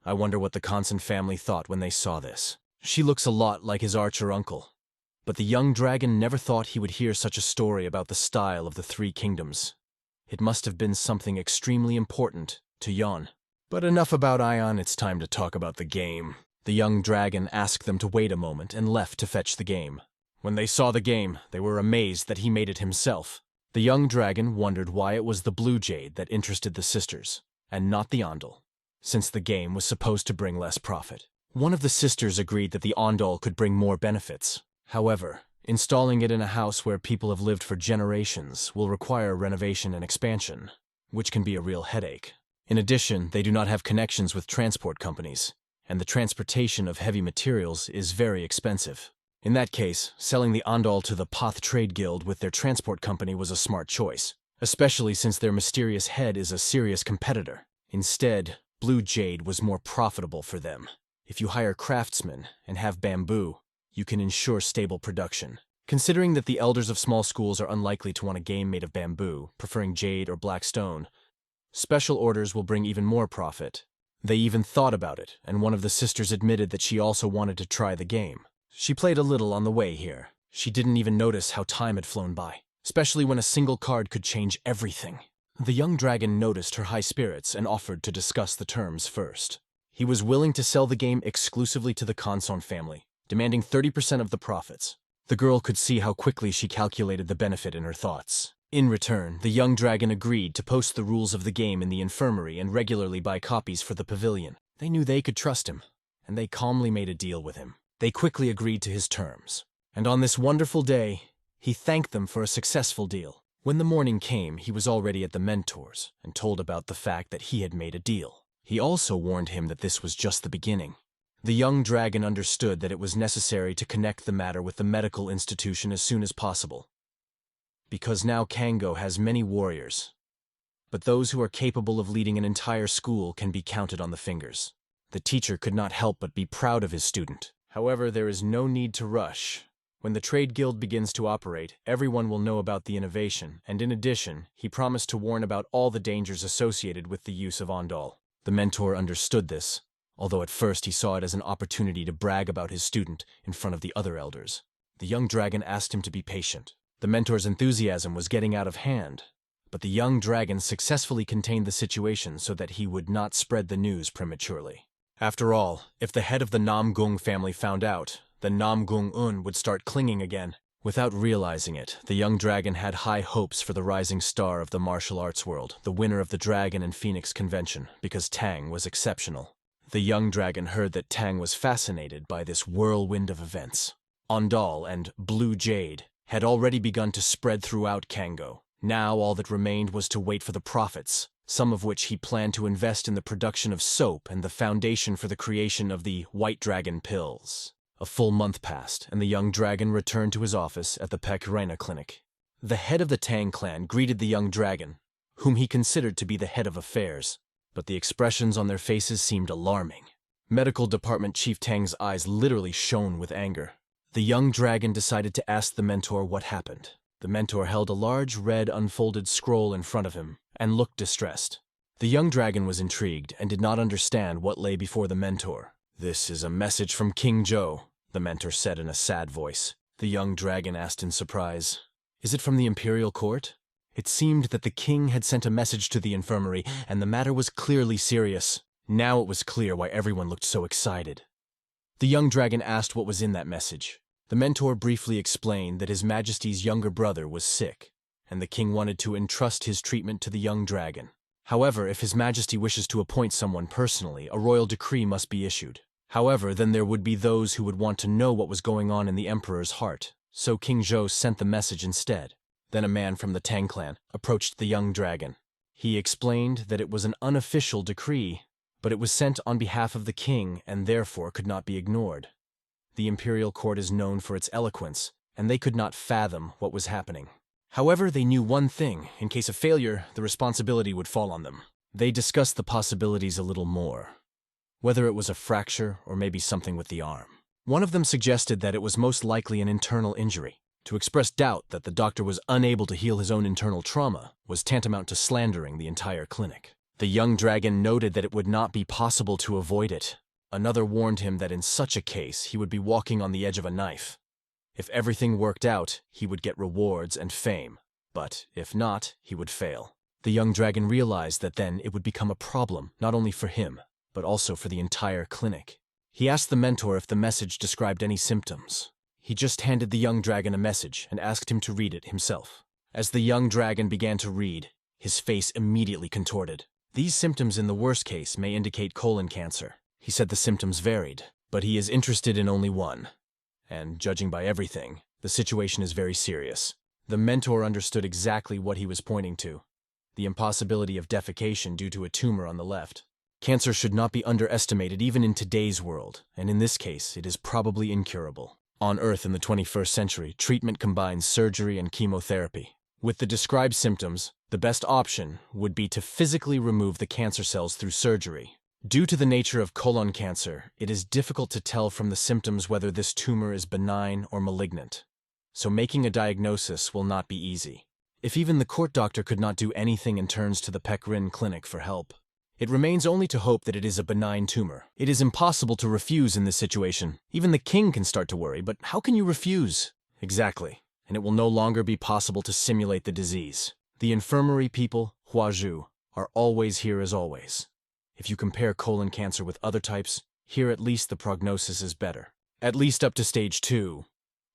I wonder what the Conson family thought when they saw this. She looks a lot like his archer uncle. But the young dragon never thought he would hear such a story about the style of the three kingdoms. It must have been something extremely important to Yan. But enough about Ion, it's time to talk about the game. The young dragon asked them to wait a moment and left to fetch the game. When they saw the game, they were amazed that he made it himself. The young dragon wondered why it was the blue jade that interested the sisters, and not the Ondal, since the game was supposed to bring less profit. One of the sisters agreed that the Ondal could bring more benefits. However, installing it in a house where people have lived for generations will require renovation and expansion, which can be a real headache. In addition, they do not have connections with transport companies, and the transportation of heavy materials is very expensive. In that case, selling the Ondal to the Poth Trade Guild with their transport company was a smart choice, especially since their mysterious head is a serious competitor. Instead, blue jade was more profitable for them. If you hire craftsmen and have bamboo, you can ensure stable production. Considering that the elders of small schools are unlikely to want a game made of bamboo, preferring jade or black stone, special orders will bring even more profit. They even thought about it, and one of the sisters admitted that she also wanted to try the game. She played a little on the way here. She didn't even notice how time had flown by, especially when a single card could change everything. The young dragon noticed her high spirits and offered to discuss the terms first. He was willing to sell the game exclusively to the Conson family, demanding 30% of the profits. The girl could see how quickly she calculated the benefit in her thoughts. In return, the young dragon agreed to post the rules of the game in the infirmary and regularly buy copies for the pavilion. They knew they could trust him, and they calmly made a deal with him. They quickly agreed to his terms, and on this wonderful day, he thanked them for a successful deal. When the morning came, he was already at the mentor's and told about the fact that he had made a deal. He also warned him that this was just the beginning. The young dragon understood that it was necessary to connect the matter with the medical institution as soon as possible, because now Kango has many warriors, but those who are capable of leading an entire school can be counted on the fingers. The teacher could not help but be proud of his student. However, there is no need to rush. When the trade guild begins to operate, everyone will know about the innovation, and in addition, he promised to warn about all the dangers associated with the use of Ondal. The mentor understood this, although at first he saw it as an opportunity to brag about his student in front of the other elders. The young dragon asked him to be patient. The mentor's enthusiasm was getting out of hand, but the young dragon successfully contained the situation so that he would not spread the news prematurely. After all, if the head of the Namgung family found out, then Namgung-un would start clinging again. Without realizing it, the young dragon had high hopes for the rising star of the martial arts world, the winner of the Dragon and Phoenix convention, because Tang was exceptional. The young dragon heard that Tang was fascinated by this whirlwind of events. Ondal and Blue Jade had already begun to spread throughout Kango. Now all that remained was to wait for the profits, some of which he planned to invest in the production of soap and the foundation for the creation of the White Dragon pills. A full month passed, and the young dragon returned to his office at the Peck clinic. The head of the Tang clan greeted the young dragon, whom he considered to be the head of affairs, but the expressions on their faces seemed alarming. Medical Department Chief Tang's eyes literally shone with anger. The young dragon decided to ask the mentor what happened. The mentor held a large red unfolded scroll in front of him and looked distressed. The young dragon was intrigued and did not understand what lay before the mentor. "This is a message from King Zhou," the mentor said in a sad voice. The young dragon asked in surprise, "Is it from the Imperial Court?" It seemed that the king had sent a message to the infirmary, and the matter was clearly serious. Now it was clear why everyone looked so excited. The young dragon asked what was in that message. The mentor briefly explained that His Majesty's younger brother was sick, and the king wanted to entrust his treatment to the young dragon. However, if His Majesty wishes to appoint someone personally, a royal decree must be issued. However, then there would be those who would want to know what was going on in the emperor's heart, so King Zhou sent the message instead. Then a man from the Tang clan approached the young dragon. He explained that it was an unofficial decree, but it was sent on behalf of the king and therefore could not be ignored. The imperial court is known for its eloquence, and they could not fathom what was happening. However, they knew one thing: in case of failure, the responsibility would fall on them. They discussed the possibilities a little more, whether it was a fracture or maybe something with the arm. One of them suggested that it was most likely an internal injury. To express doubt that the doctor was unable to heal his own internal trauma was tantamount to slandering the entire clinic. The young dragon noted that it would not be possible to avoid it. Another warned him that in such a case he would be walking on the edge of a knife. If everything worked out, he would get rewards and fame, but if not, he would fail. The young dragon realized that then it would become a problem not only for him, but also for the entire clinic. He asked the mentor if the message described any symptoms. He just handed the young dragon a message and asked him to read it himself. As the young dragon began to read, his face immediately contorted. These symptoms in the worst case may indicate colon cancer. He said the symptoms varied, but he is interested in only one. And judging by everything, the situation is very serious. The mentor understood exactly what he was pointing to: the impossibility of defecation due to a tumor on the left. Cancer should not be underestimated even in today's world, and in this case, it is probably incurable. On Earth in the 21st century, treatment combines surgery and chemotherapy. With the described symptoms, the best option would be to physically remove the cancer cells through surgery. Due to the nature of colon cancer, it is difficult to tell from the symptoms whether this tumor is benign or malignant. So making a diagnosis will not be easy. If even the court doctor could not do anything and turns to the Peck clinic for help, it remains only to hope that it is a benign tumor. It is impossible to refuse in this situation. Even the king can start to worry, but how can you refuse? Exactly, and it will no longer be possible to simulate the disease. The infirmary people, Huazhu, are always here as always. If you compare colon cancer with other types, here at least the prognosis is better. At least up to stage 2.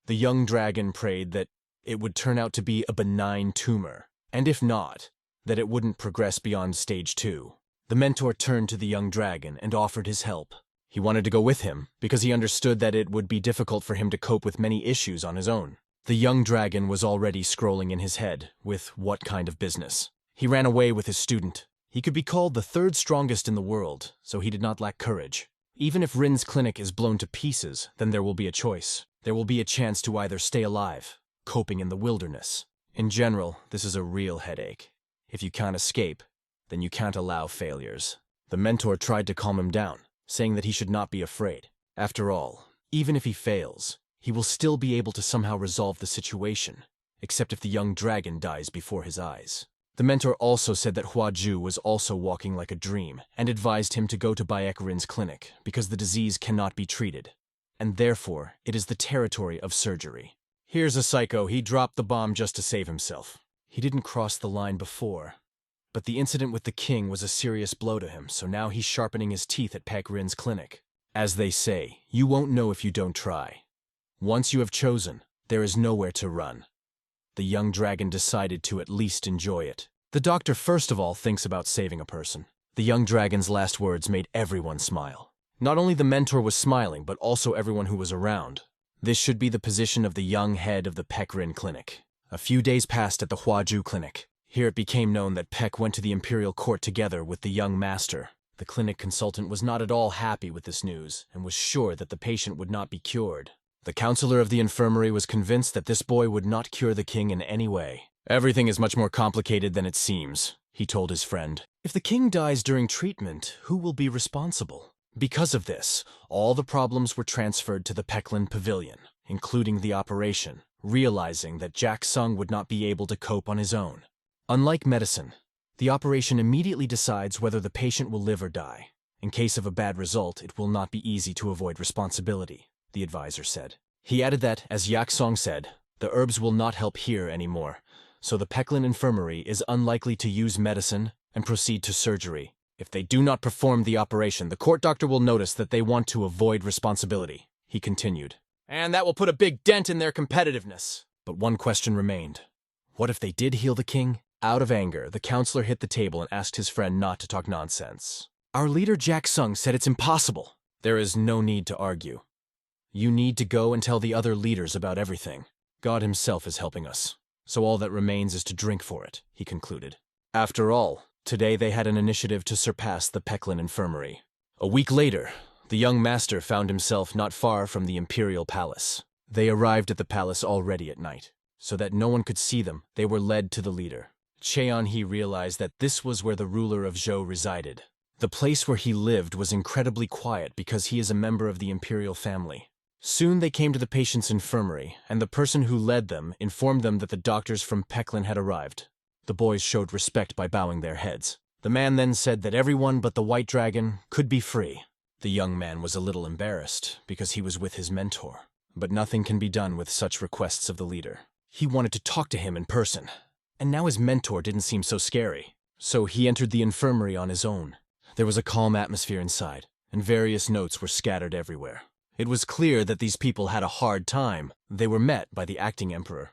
The young dragon prayed that it would turn out to be a benign tumor, and if not, that it wouldn't progress beyond stage 2. The mentor turned to the young dragon and offered his help. He wanted to go with him because he understood that it would be difficult for him to cope with many issues on his own. The young dragon was already scrolling in his head with what kind of business. He ran away with his student. He could be called the 3rd strongest in the world, so he did not lack courage. Even if Rin's clinic is blown to pieces, then there will be a choice. There will be a chance to either stay alive, coping in the wilderness. In general, this is a real headache. If you can't escape, then you can't allow failures. The mentor tried to calm him down, saying that he should not be afraid. After all, even if he fails, he will still be able to somehow resolve the situation, except if the young dragon dies before his eyes. The mentor also said that Huazhu was also walking like a dream and advised him to go to Bayek Rin's clinic because the disease cannot be treated, and therefore it is the territory of surgery. Here's a psycho, he dropped the bomb just to save himself. He didn't cross the line before, but the incident with the king was a serious blow to him, so now he's sharpening his teeth at Peck Rin's clinic. As they say, you won't know if you don't try. Once you have chosen, There is nowhere to run. The young dragon decided to at least enjoy it. The doctor first of all thinks about saving a person. The young dragon's last words made everyone smile. Not only the mentor was smiling, but also everyone who was around. This should be the position of the young head of the Peck clinic. A few days passed at the Huaju clinic. Here it became known that Peck went to the imperial court together with the young master. The clinic consultant was not at all happy with this news and was sure that the patient would not be cured. The counselor of the infirmary was convinced that this boy would not cure the king in any way. Everything is much more complicated than it seems, he told his friend. If the king dies during treatment, who will be responsible? Because of this, all the problems were transferred to the Pecklin Pavilion, including the operation, realizing that Jack Sung would not be able to cope on his own. Unlike medicine, the operation immediately decides whether the patient will live or die. In case of a bad result, it will not be easy to avoid responsibility, the advisor said. He added that, as Yak Song said, the herbs will not help here anymore, so the Pecklin Infirmary is unlikely to use medicine and proceed to surgery. If they do not perform the operation, the court doctor will notice that they want to avoid responsibility, he continued. And that will put a big dent in their competitiveness. But one question remained. What if they did heal the king? Out of anger, the counselor hit the table and asked his friend not to talk nonsense. Our leader Jack Sung said it's impossible. There is no need to argue. You need to go and tell the other leaders about everything. God himself is helping us, so all that remains is to drink for it, he concluded. After all, today they had an initiative to surpass the Pecklin Infirmary. A week later, the young master found himself not far from the Imperial Palace. They arrived at the palace already at night. So that no one could see them, they were led to the leader. Cheon-hee realized that this was where the ruler of Zhou resided. The place where he lived was incredibly quiet because he is a member of the imperial family. Soon they came to the patient's infirmary, and the person who led them informed them that the doctors from Pecklin had arrived. The boys showed respect by bowing their heads. The man then said that everyone but the white dragon could be free. The young man was a little embarrassed because he was with his mentor, but nothing can be done with such requests of the leader. He wanted to talk to him in person, and now his mentor didn't seem so scary. So he entered the infirmary on his own. There was a calm atmosphere inside, and various notes were scattered everywhere. It was clear that these people had a hard time. They were met by the acting emperor.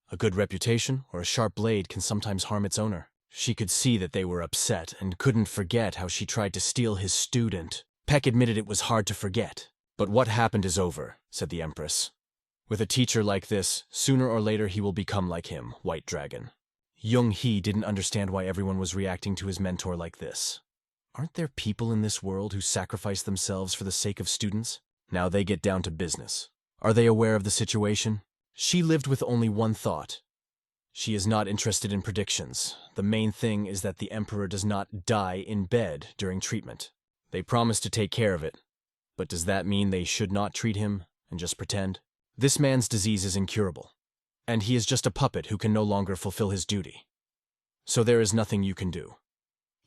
A good reputation or a sharp blade can sometimes harm its owner. She could see that they were upset and couldn't forget how she tried to steal his student. Peck admitted it was hard to forget. But what happened is over, said the empress. With a teacher like this, sooner or later he will become like him, White Dragon. Young-hee didn't understand why everyone was reacting to his mentor like this. Aren't there people in this world who sacrifice themselves for the sake of students? Now they get down to business. Are they aware of the situation? She lived with only one thought. She is not interested in predictions. The main thing is that the emperor does not die in bed during treatment. They promise to take care of it. But does that mean they should not treat him and just pretend? This man's disease is incurable, and he is just a puppet who can no longer fulfill his duty. So there is nothing you can do.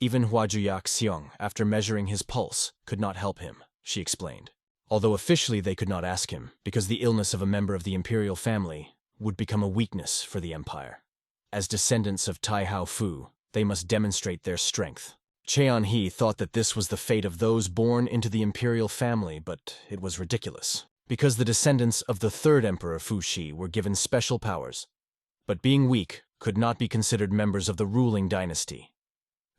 Even Huajuyak Xiong, after measuring his pulse, could not help him, she explained. Although officially they could not ask him, because the illness of a member of the imperial family would become a weakness for the empire. As descendants of Tai Hao Fu, they must demonstrate their strength. Cheon-hee thought that this was the fate of those born into the imperial family, but it was ridiculous, because the descendants of the third emperor Fu Shi were given special powers, but being weak could not be considered members of the ruling dynasty.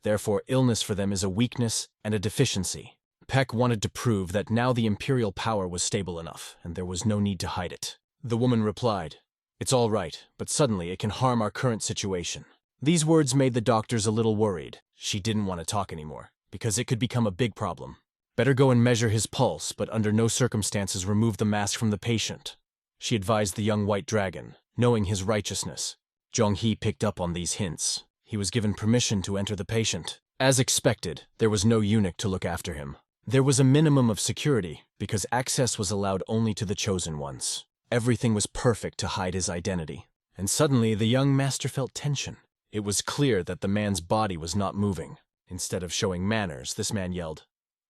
Therefore, illness for them is a weakness and a deficiency. Peck wanted to prove that now the imperial power was stable enough, and there was no need to hide it. The woman replied, "It's all right, but suddenly it can harm our current situation." These words made the doctors a little worried. She didn't want to talk anymore, because it could become a big problem. Better go and measure his pulse, but under no circumstances remove the mask from the patient. She advised the young white dragon, knowing his righteousness. Jong-hee picked up on these hints. He was given permission to enter the patient. As expected, there was no eunuch to look after him. There was a minimum of security, because access was allowed only to the chosen ones. Everything was perfect to hide his identity. And suddenly, the young master felt tension. It was clear that the man's body was not moving. Instead of showing manners, this man yelled,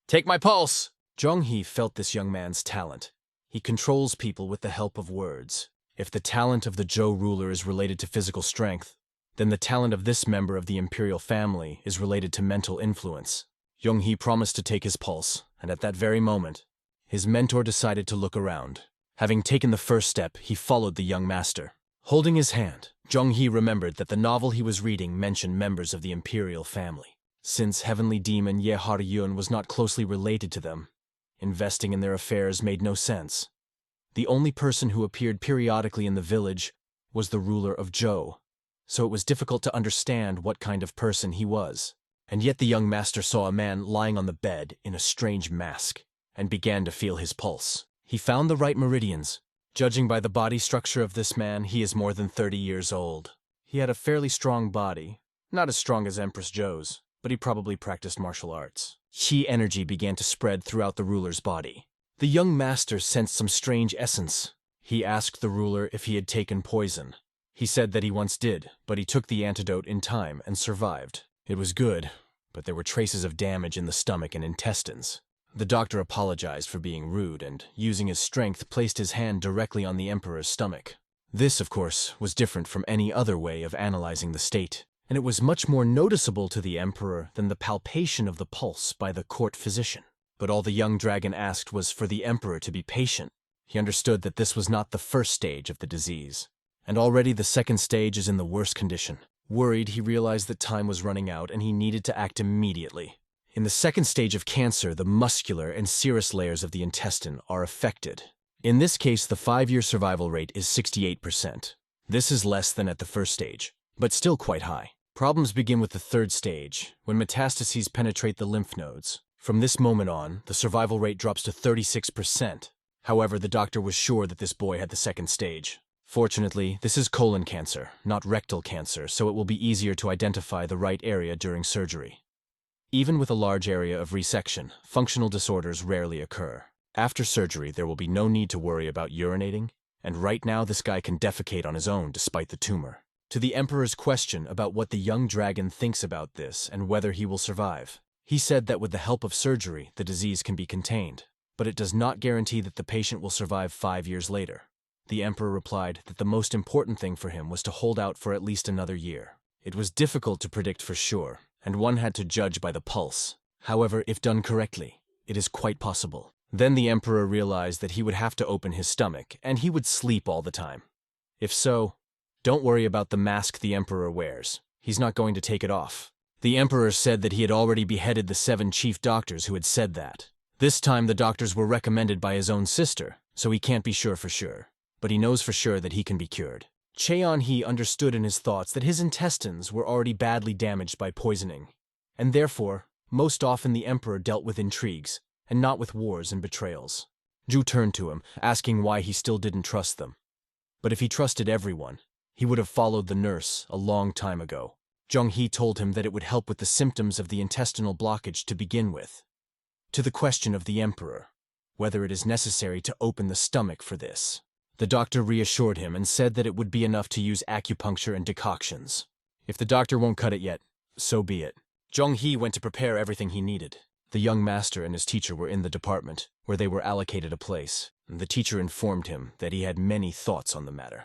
"Take my pulse!" Jong-hee felt this young man's talent. He controls people with the help of words. If the talent of the Zhou ruler is related to physical strength, then the talent of this member of the imperial family is related to mental influence. Jong-hee promised to take his pulse, and at that very moment, his mentor decided to look around. Having taken the first step, he followed the young master. Holding his hand, Zhong-He remembered that the novel he was reading mentioned members of the Imperial family. Since heavenly demon Ye was not closely related to them, investing in their affairs made no sense. The only person who appeared periodically in the village was the ruler of Zhou, so it was difficult to understand what kind of person he was. And yet the young master saw a man lying on the bed in a strange mask, and began to feel his pulse. He found the right meridians. Judging by the body structure of this man, he is more than 30 years old. He had a fairly strong body, not as strong as Empress Zhou's, but he probably practiced martial arts. Qi energy began to spread throughout the ruler's body. The young master sensed some strange essence. He asked the ruler if he had taken poison. He said that he once did, but he took the antidote in time and survived. It was good, but there were traces of damage in the stomach and intestines. The doctor apologized for being rude and, using his strength, placed his hand directly on the emperor's stomach. This, of course, was different from any other way of analyzing the state, and it was much more noticeable to the emperor than the palpation of the pulse by the court physician. But all the young dragon asked was for the emperor to be patient. He understood that this was not the first stage of the disease, and already the second stage is in the worst condition. Worried, he realized that time was running out and he needed to act immediately. In the second stage of cancer, the muscular and serous layers of the intestine are affected. In this case, the 5-year survival rate is 68%. This is less than at the first stage, but still quite high. Problems begin with the third stage, when metastases penetrate the lymph nodes. From this moment on, the survival rate drops to 36%. However, the doctor was sure that this boy had the second stage. Fortunately, this is colon cancer, not rectal cancer, so it will be easier to identify the right area during surgery. Even with a large area of resection, functional disorders rarely occur. After surgery, there will be no need to worry about urinating, and right now this guy can defecate on his own despite the tumor. To the emperor's question about what the young dragon thinks about this and whether he will survive, he said that with the help of surgery, the disease can be contained, but it does not guarantee that the patient will survive 5 years later. The emperor replied that the most important thing for him was to hold out for at least another year. It was difficult to predict for sure, and one had to judge by the pulse. However, if done correctly, it is quite possible. Then the emperor realized that he would have to open his stomach, and he would sleep all the time. If so, don't worry about the mask the emperor wears. He's not going to take it off. The emperor said that he had already beheaded the 7 chief doctors who had said that. This time the doctors were recommended by his own sister, so he can't be sure for sure. But he knows for sure that he can be cured. Cheon-He understood in his thoughts that his intestines were already badly damaged by poisoning, and therefore, most often the emperor dealt with intrigues, and not with wars and betrayals. Zhu turned to him, asking why he still didn't trust them. But if he trusted everyone, he would have followed the nurse a long time ago. Zhong-He told him that it would help with the symptoms of the intestinal blockage to begin with. To the question of the emperor, whether it is necessary to open the stomach for this, the doctor reassured him and said that it would be enough to use acupuncture and decoctions. If the doctor won't cut it yet, so be it. Zhong-He went to prepare everything he needed. The young master and his teacher were in the department, where they were allocated a place, and the teacher informed him that he had many thoughts on the matter.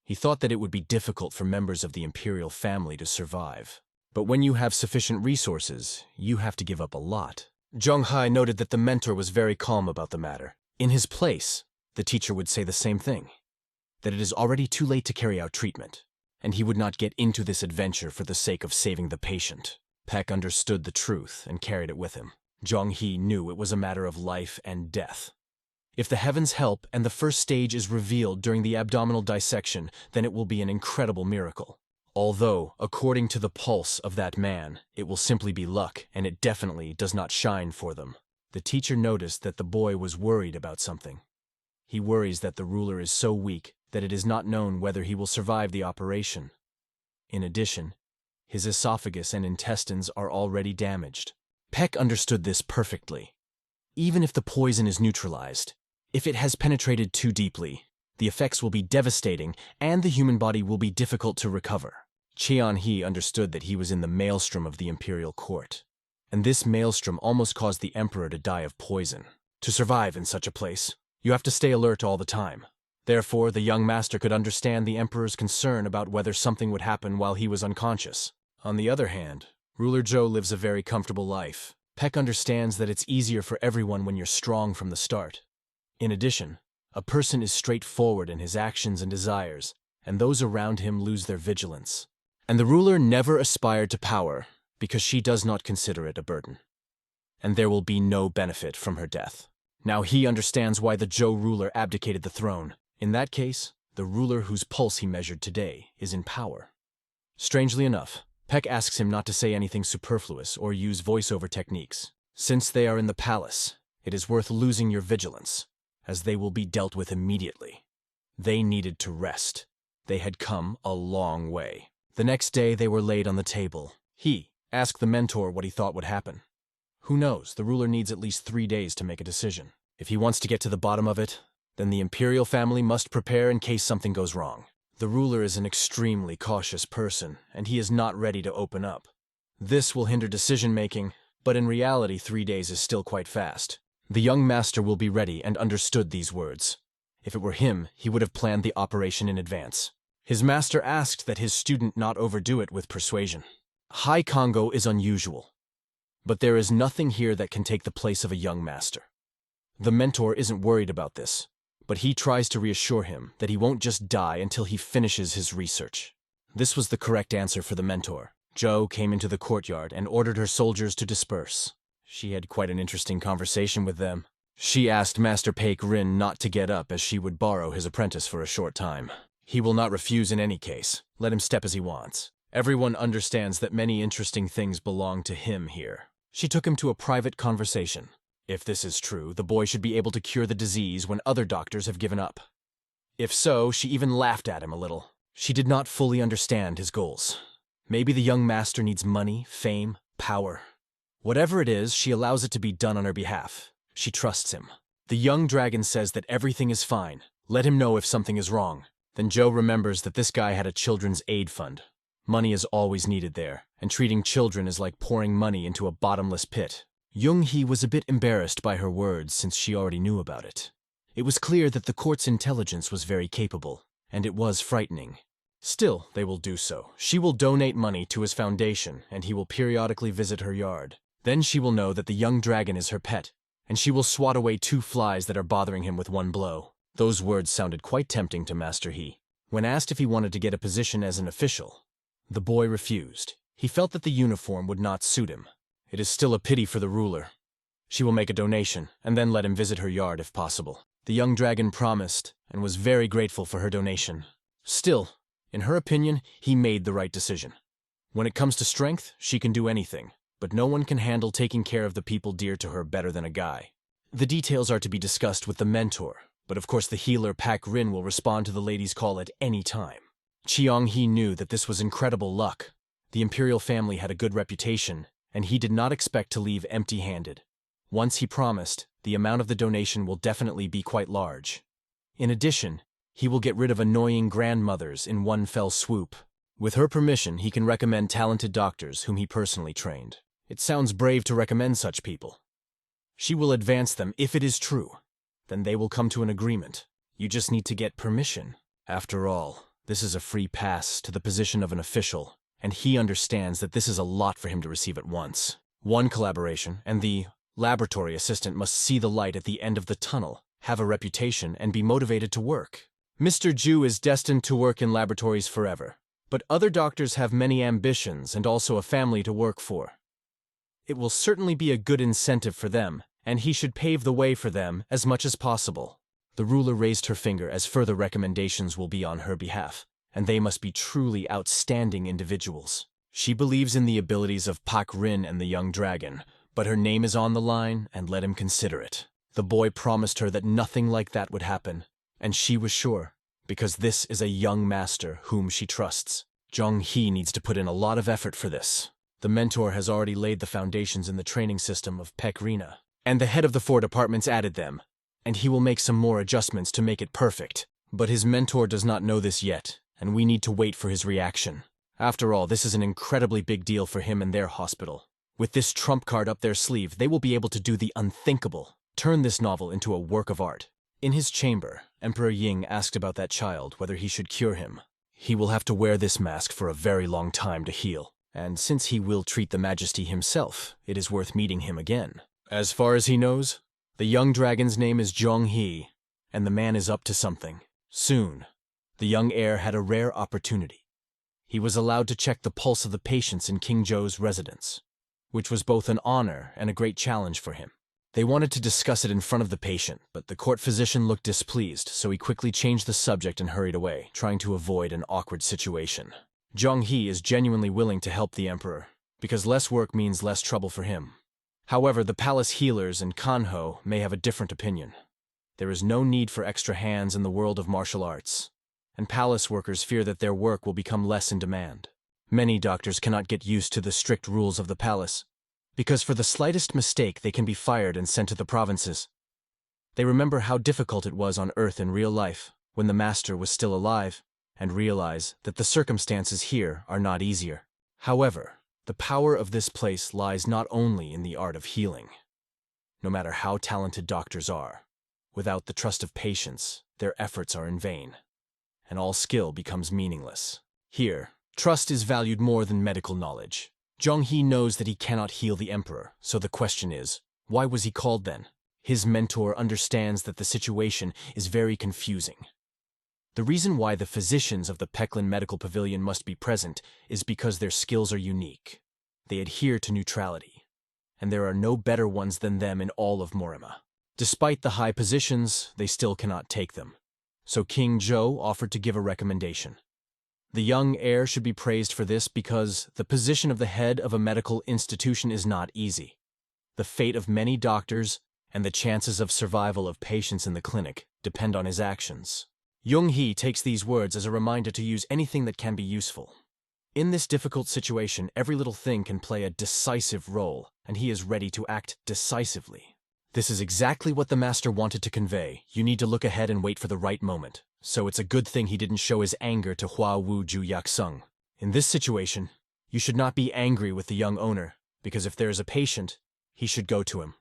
He thought that it would be difficult for members of the Imperial family to survive. But when you have sufficient resources, you have to give up a lot. Zhong-Hai noted that the mentor was very calm about the matter. In his place, the teacher would say the same thing, that it is already too late to carry out treatment, and he would not get into this adventure for the sake of saving the patient. Peck understood the truth and carried it with him. Zhong-He knew it was a matter of life and death. If the heavens help and the first stage is revealed during the abdominal dissection, then it will be an incredible miracle. Although, according to the pulse of that man, it will simply be luck, and it definitely does not shine for them. The teacher noticed that the boy was worried about something. He worries that the ruler is so weak that it is not known whether he will survive the operation. In addition, his esophagus and intestines are already damaged. Peck understood this perfectly. Even if the poison is neutralized, if it has penetrated too deeply, the effects will be devastating and the human body will be difficult to recover. Cheon-He understood that he was in the maelstrom of the imperial court, and this maelstrom almost caused the emperor to die of poison. To survive in such a place, you have to stay alert all the time. Therefore, the young master could understand the emperor's concern about whether something would happen while he was unconscious. On the other hand, Ruler Zhou lives a very comfortable life. Peck understands that it's easier for everyone when you're strong from the start. In addition, A person is straightforward in his actions and desires, and those around him lose their vigilance. And the ruler never aspired to power because she does not consider it a burden. And there will be no benefit from her death. Now he understands why the Zhou ruler abdicated the throne. In that case, the ruler whose pulse he measured today is in power. Strangely enough, Peck asks him not to say anything superfluous or use voiceover techniques. Since they are in the palace, it is worth losing your vigilance, as they will be dealt with immediately. They needed to rest. They had come a long way. The next day they were laid on the table. He asked the mentor what he thought would happen. Who knows, the ruler needs at least 3 days to make a decision. If he wants to get to the bottom of it, then the Imperial family must prepare in case something goes wrong. The ruler is an extremely cautious person, and he is not ready to open up. This will hinder decision-making, but in reality 3 days is still quite fast. The young master will be ready and understood these words. If it were him, he would have planned the operation in advance. His master asked that his student not overdo it with persuasion. High Congo is unusual, but there is nothing here that can take the place of a young master. The mentor isn't worried about this, but he tries to reassure him that he won't just die until he finishes his research. This was the correct answer for the mentor. Zhou came into the courtyard and ordered her soldiers to disperse. She had quite an interesting conversation with them. She asked Master Peck Rin not to get up as she would borrow his apprentice for a short time. He will not refuse in any case. Let him step as he wants. Everyone understands that many interesting things belong to him here. She took him to a private conversation. If this is true, the boy should be able to cure the disease when other doctors have given up. If so, she even laughed at him a little. She did not fully understand his goals. Maybe the young master needs money, fame, power. Whatever it is, she allows it to be done on her behalf. She trusts him. The young dragon says that everything is fine. Let him know if something is wrong. Then Zhou remembers that this guy had a children's aid fund. Money is always needed there, and treating children is like pouring money into a bottomless pit. Young-hee was a bit embarrassed by her words since she already knew about it. It was clear that the court's intelligence was very capable, and it was frightening. Still, they will do so. She will donate money to his foundation, and he will periodically visit her yard. Then she will know that the young dragon is her pet, and she will swat away 2 flies that are bothering him with 1 blow. Those words sounded quite tempting to Master He. When asked if he wanted to get a position as an official, the boy refused. He felt that the uniform would not suit him. It is still a pity for the ruler. She will make a donation, and then let him visit her yard if possible. The young dragon promised, and was very grateful for her donation. Still, in her opinion, he made the right decision. When it comes to strength, she can do anything, but no one can handle taking care of the people dear to her better than a guy. The details are to be discussed with the mentor, but of course the healer Peck Rin will respond to the lady's call at any time. Chiang-hee knew that this was incredible luck. The Imperial family had a good reputation, and he did not expect to leave empty-handed. Once he promised, the amount of the donation will definitely be quite large. In addition, he will get rid of annoying grandmothers in one fell swoop. With her permission, he can recommend talented doctors whom he personally trained. It sounds brave to recommend such people. She will advance them if it is true. Then they will come to an agreement. You just need to get permission. After all, this is a free pass to the position of an official, and he understands that this is a lot for him to receive at once. One collaboration, and the laboratory assistant must see the light at the end of the tunnel, have a reputation, and be motivated to work. Mr. Ju is destined to work in laboratories forever, but other doctors have many ambitions and also a family to work for. It will certainly be a good incentive for them, and he should pave the way for them as much as possible. The ruler raised her finger as further recommendations will be on her behalf, and they must be truly outstanding individuals. She believes in the abilities of Peck Rin and the young dragon, but her name is on the line, and let him consider it. The boy promised her that nothing like that would happen, and she was sure, because this is a young master whom she trusts. Zhong-hee needs to put in a lot of effort for this. The mentor has already laid the foundations in the training system of Peck Rina, and the head of the 4 departments added them, and he will make some more adjustments to make it perfect. But his mentor does not know this yet, and we need to wait for his reaction. After all, this is an incredibly big deal for him and their hospital. With this trump card up their sleeve, they will be able to do the unthinkable, turn this novel into a work of art. In his chamber, Emperor Ying asked about that child, whether he should cure him. He will have to wear this mask for a very long time to heal, and since he will treat the Majesty himself, it is worth meeting him again. As far as he knows, the young dragon's name is Zhong-hee, and the man is up to something. Soon, the young heir had a rare opportunity. He was allowed to check the pulse of the patients in King Zhou's residence, which was both an honor and a great challenge for him. They wanted to discuss it in front of the patient, but the court physician looked displeased, so he quickly changed the subject and hurried away, trying to avoid an awkward situation. Zhang He is genuinely willing to help the emperor, because less work means less trouble for him. However, the palace healers and Kanho may have a different opinion. There is no need for extra hands in the world of martial arts, and palace workers fear that their work will become less in demand. Many doctors cannot get used to the strict rules of the palace, because for the slightest mistake they can be fired and sent to the provinces. They remember how difficult it was on Earth in real life, when the master was still alive, and realize that the circumstances here are not easier. However, the power of this place lies not only in the art of healing. No matter how talented doctors are, without the trust of patients, their efforts are in vain, and all skill becomes meaningless. Here, trust is valued more than medical knowledge. Zhang He knows that he cannot heal the emperor, so the question is, why was he called then? His mentor understands that the situation is very confusing. The reason why the physicians of the Pecklin Medical Pavilion must be present is because their skills are unique. They adhere to neutrality, and there are no better ones than them in all of Morima. Despite the high positions, they still cannot take them. So King Zhou offered to give a recommendation. The young heir should be praised for this because the position of the head of a medical institution is not easy. The fate of many doctors and the chances of survival of patients in the clinic depend on his actions. Jung He takes these words as a reminder to use anything that can be useful. In this difficult situation, every little thing can play a decisive role, and he is ready to act decisively. This is exactly what the master wanted to convey. You need to look ahead and wait for the right moment. So it's a good thing he didn't show his anger to Hua Wu Ju Yak Sung. In this situation, you should not be angry with the young owner, because if there is a patient, he should go to him.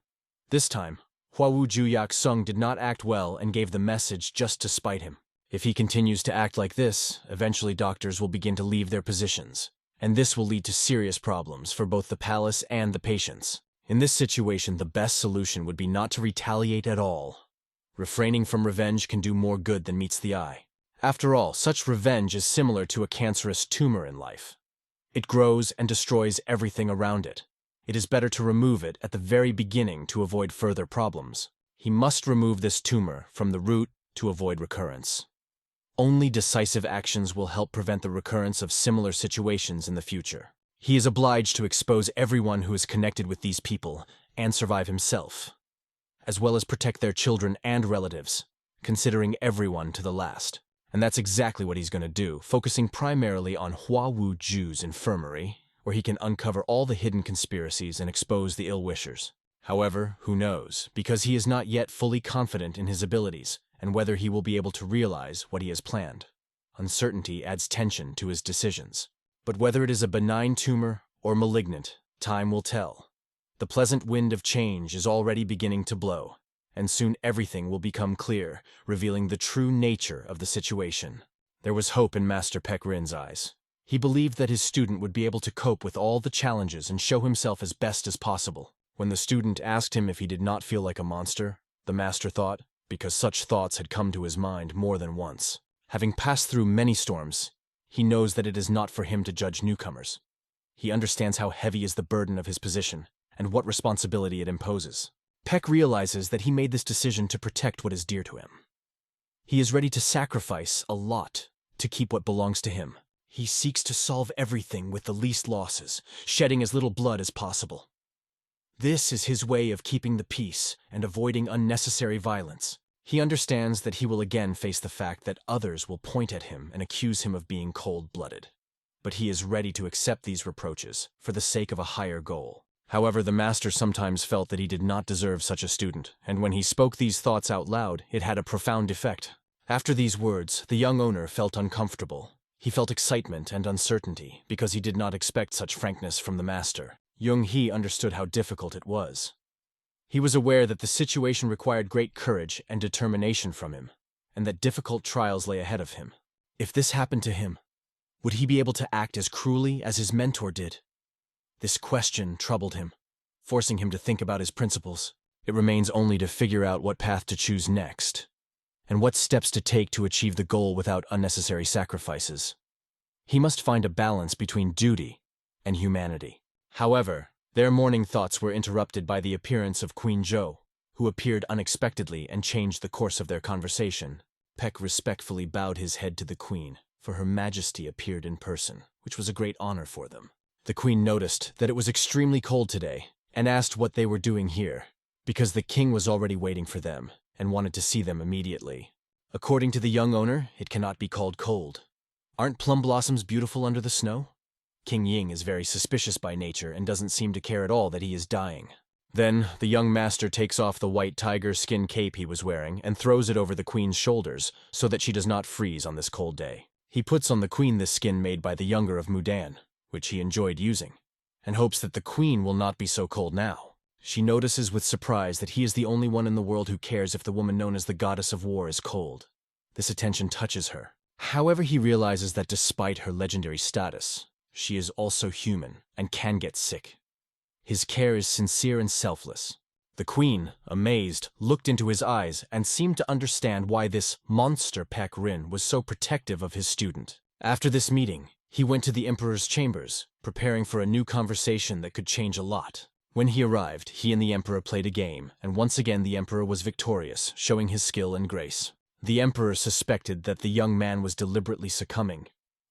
This time, Hua Wu Ju Yak Sung did not act well and gave the message just to spite him. If he continues to act like this, eventually doctors will begin to leave their positions, and this will lead to serious problems for both the palace and the patients. In this situation, the best solution would be not to retaliate at all. Refraining from revenge can do more good than meets the eye. After all, such revenge is similar to a cancerous tumor in life. It grows and destroys everything around it. It is better to remove it at the very beginning to avoid further problems. He must remove this tumor from the root to avoid recurrence. Only decisive actions will help prevent the recurrence of similar situations in the future. He is obliged to expose everyone who is connected with these people and survive himself, as well as protect their children and relatives, considering everyone to the last. And that's exactly what he's going to do, focusing primarily on Hua Wu Ju's infirmary, where he can uncover all the hidden conspiracies and expose the ill-wishers. However, who knows, because he is not yet fully confident in his abilities and whether he will be able to realize what he has planned. Uncertainty adds tension to his decisions. But whether it is a benign tumor or malignant, time will tell. The pleasant wind of change is already beginning to blow, and soon everything will become clear, revealing the true nature of the situation. There was hope in Master Peck Rin's eyes. He believed that his student would be able to cope with all the challenges and show himself as best as possible. When the student asked him if he did not feel like a monster, the master thought, because such thoughts had come to his mind more than once. Having passed through many storms, he knows that it is not for him to judge newcomers. He understands how heavy is the burden of his position and what responsibility it imposes. Peck realizes that he made this decision to protect what is dear to him. He is ready to sacrifice a lot to keep what belongs to him. He seeks to solve everything with the least losses, shedding as little blood as possible. This is his way of keeping the peace and avoiding unnecessary violence. He understands that he will again face the fact that others will point at him and accuse him of being cold-blooded. But he is ready to accept these reproaches for the sake of a higher goal. However, the master sometimes felt that he did not deserve such a student, and when he spoke these thoughts out loud, it had a profound effect. After these words, the young owner felt uncomfortable. He felt excitement and uncertainty because he did not expect such frankness from the master. Jung He understood how difficult it was. He was aware that the situation required great courage and determination from him, and that difficult trials lay ahead of him. If this happened to him, would he be able to act as cruelly as his mentor did? This question troubled him, forcing him to think about his principles. It remains only to figure out what path to choose next. and what steps to take to achieve the goal without unnecessary sacrifices. He must find a balance between duty and humanity. However, their morning thoughts were interrupted by the appearance of Queen Zhou, who appeared unexpectedly and changed the course of their conversation. Peck respectfully bowed his head to the queen, for Her Majesty appeared in person, which was a great honor for them. The queen noticed that it was extremely cold today, and asked what they were doing here, because the king was already waiting for them, and wanted to see them immediately. According to the young owner, it cannot be called cold. Aren't plum blossoms beautiful under the snow? King Ying is very suspicious by nature and doesn't seem to care at all that he is dying. Then, the young master takes off the white tiger skin cape he was wearing and throws it over the queen's shoulders so that she does not freeze on this cold day. He puts on the queen this skin made by the younger of Mudan, which he enjoyed using, and hopes that the queen will not be so cold now. She notices with surprise that he is the only one in the world who cares if the woman known as the Goddess of War is cold. This attention touches her. However, he realizes that despite her legendary status, she is also human and can get sick. His care is sincere and selfless. The queen, amazed, looked into his eyes and seemed to understand why this monster Peck Rin was so protective of his student. After this meeting, he went to the emperor's chambers, preparing for a new conversation that could change a lot. When he arrived, he and the emperor played a game, and once again the emperor was victorious, showing his skill and grace. The emperor suspected that the young man was deliberately succumbing,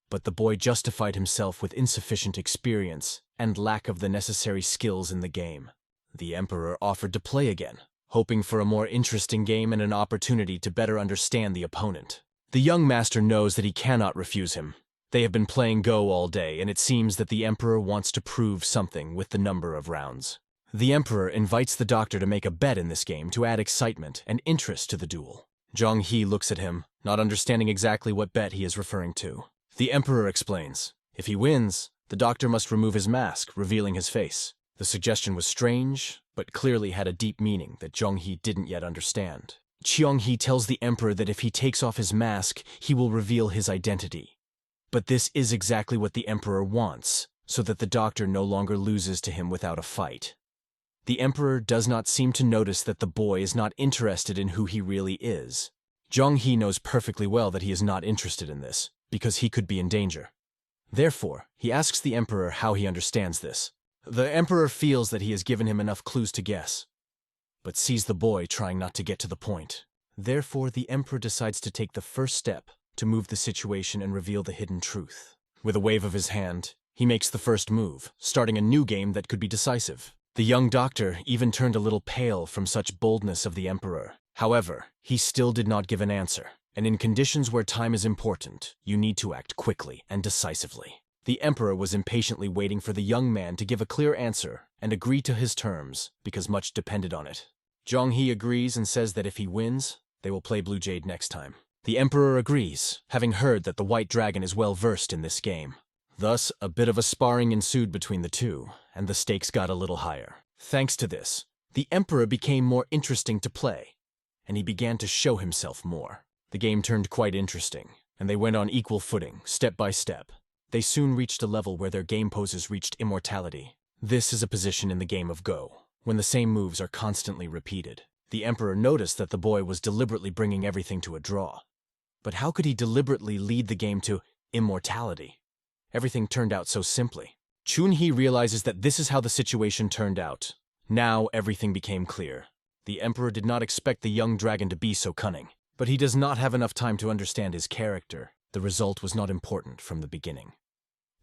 but the boy justified himself with insufficient experience and lack of the necessary skills in the game. The emperor offered to play again, hoping for a more interesting game and an opportunity to better understand the opponent. The young master knows that he cannot refuse him. They have been playing Go all day, and it seems that the emperor wants to prove something with the number of rounds. The emperor invites the doctor to make a bet in this game to add excitement and interest to the duel. Zhang He looks at him, not understanding exactly what bet he is referring to. The emperor explains, if he wins, the doctor must remove his mask, revealing his face. The suggestion was strange, but clearly had a deep meaning that Zhang He didn't yet understand. Qiang He tells the emperor that if he takes off his mask, he will reveal his identity. But this is exactly what the emperor wants, so that the doctor no longer loses to him without a fight. The emperor does not seem to notice that the boy is not interested in who he really is. Zhang He knows perfectly well that he is not interested in this, because he could be in danger. Therefore, he asks the emperor how he understands this. The emperor feels that he has given him enough clues to guess, but sees the boy trying not to get to the point. Therefore, the emperor decides to take the first step to move the situation and reveal the hidden truth. With a wave of his hand, he makes the first move, starting a new game that could be decisive. The young doctor even turned a little pale from such boldness of the emperor. However, he still did not give an answer, and in conditions where time is important, you need to act quickly and decisively. The emperor was impatiently waiting for the young man to give a clear answer and agree to his terms, because much depended on it. Zhang He agrees and says that if he wins, they will play Blue Jade next time. The emperor agrees, having heard that the White Dragon is well versed in this game. Thus, a bit of a sparring ensued between the two, and the stakes got a little higher. Thanks to this, the emperor became more interesting to play, and he began to show himself more. The game turned quite interesting, and they went on equal footing, step by step. They soon reached a level where their game poses reached immortality. This is a position in the game of Go, when the same moves are constantly repeated. The emperor noticed that the boy was deliberately bringing everything to a draw. But how could he deliberately lead the game to immortality? Everything turned out so simply. Chun-Hee realizes that this is how the situation turned out. Now everything became clear. The emperor did not expect the young dragon to be so cunning, but he does not have enough time to understand his character. The result was not important from the beginning.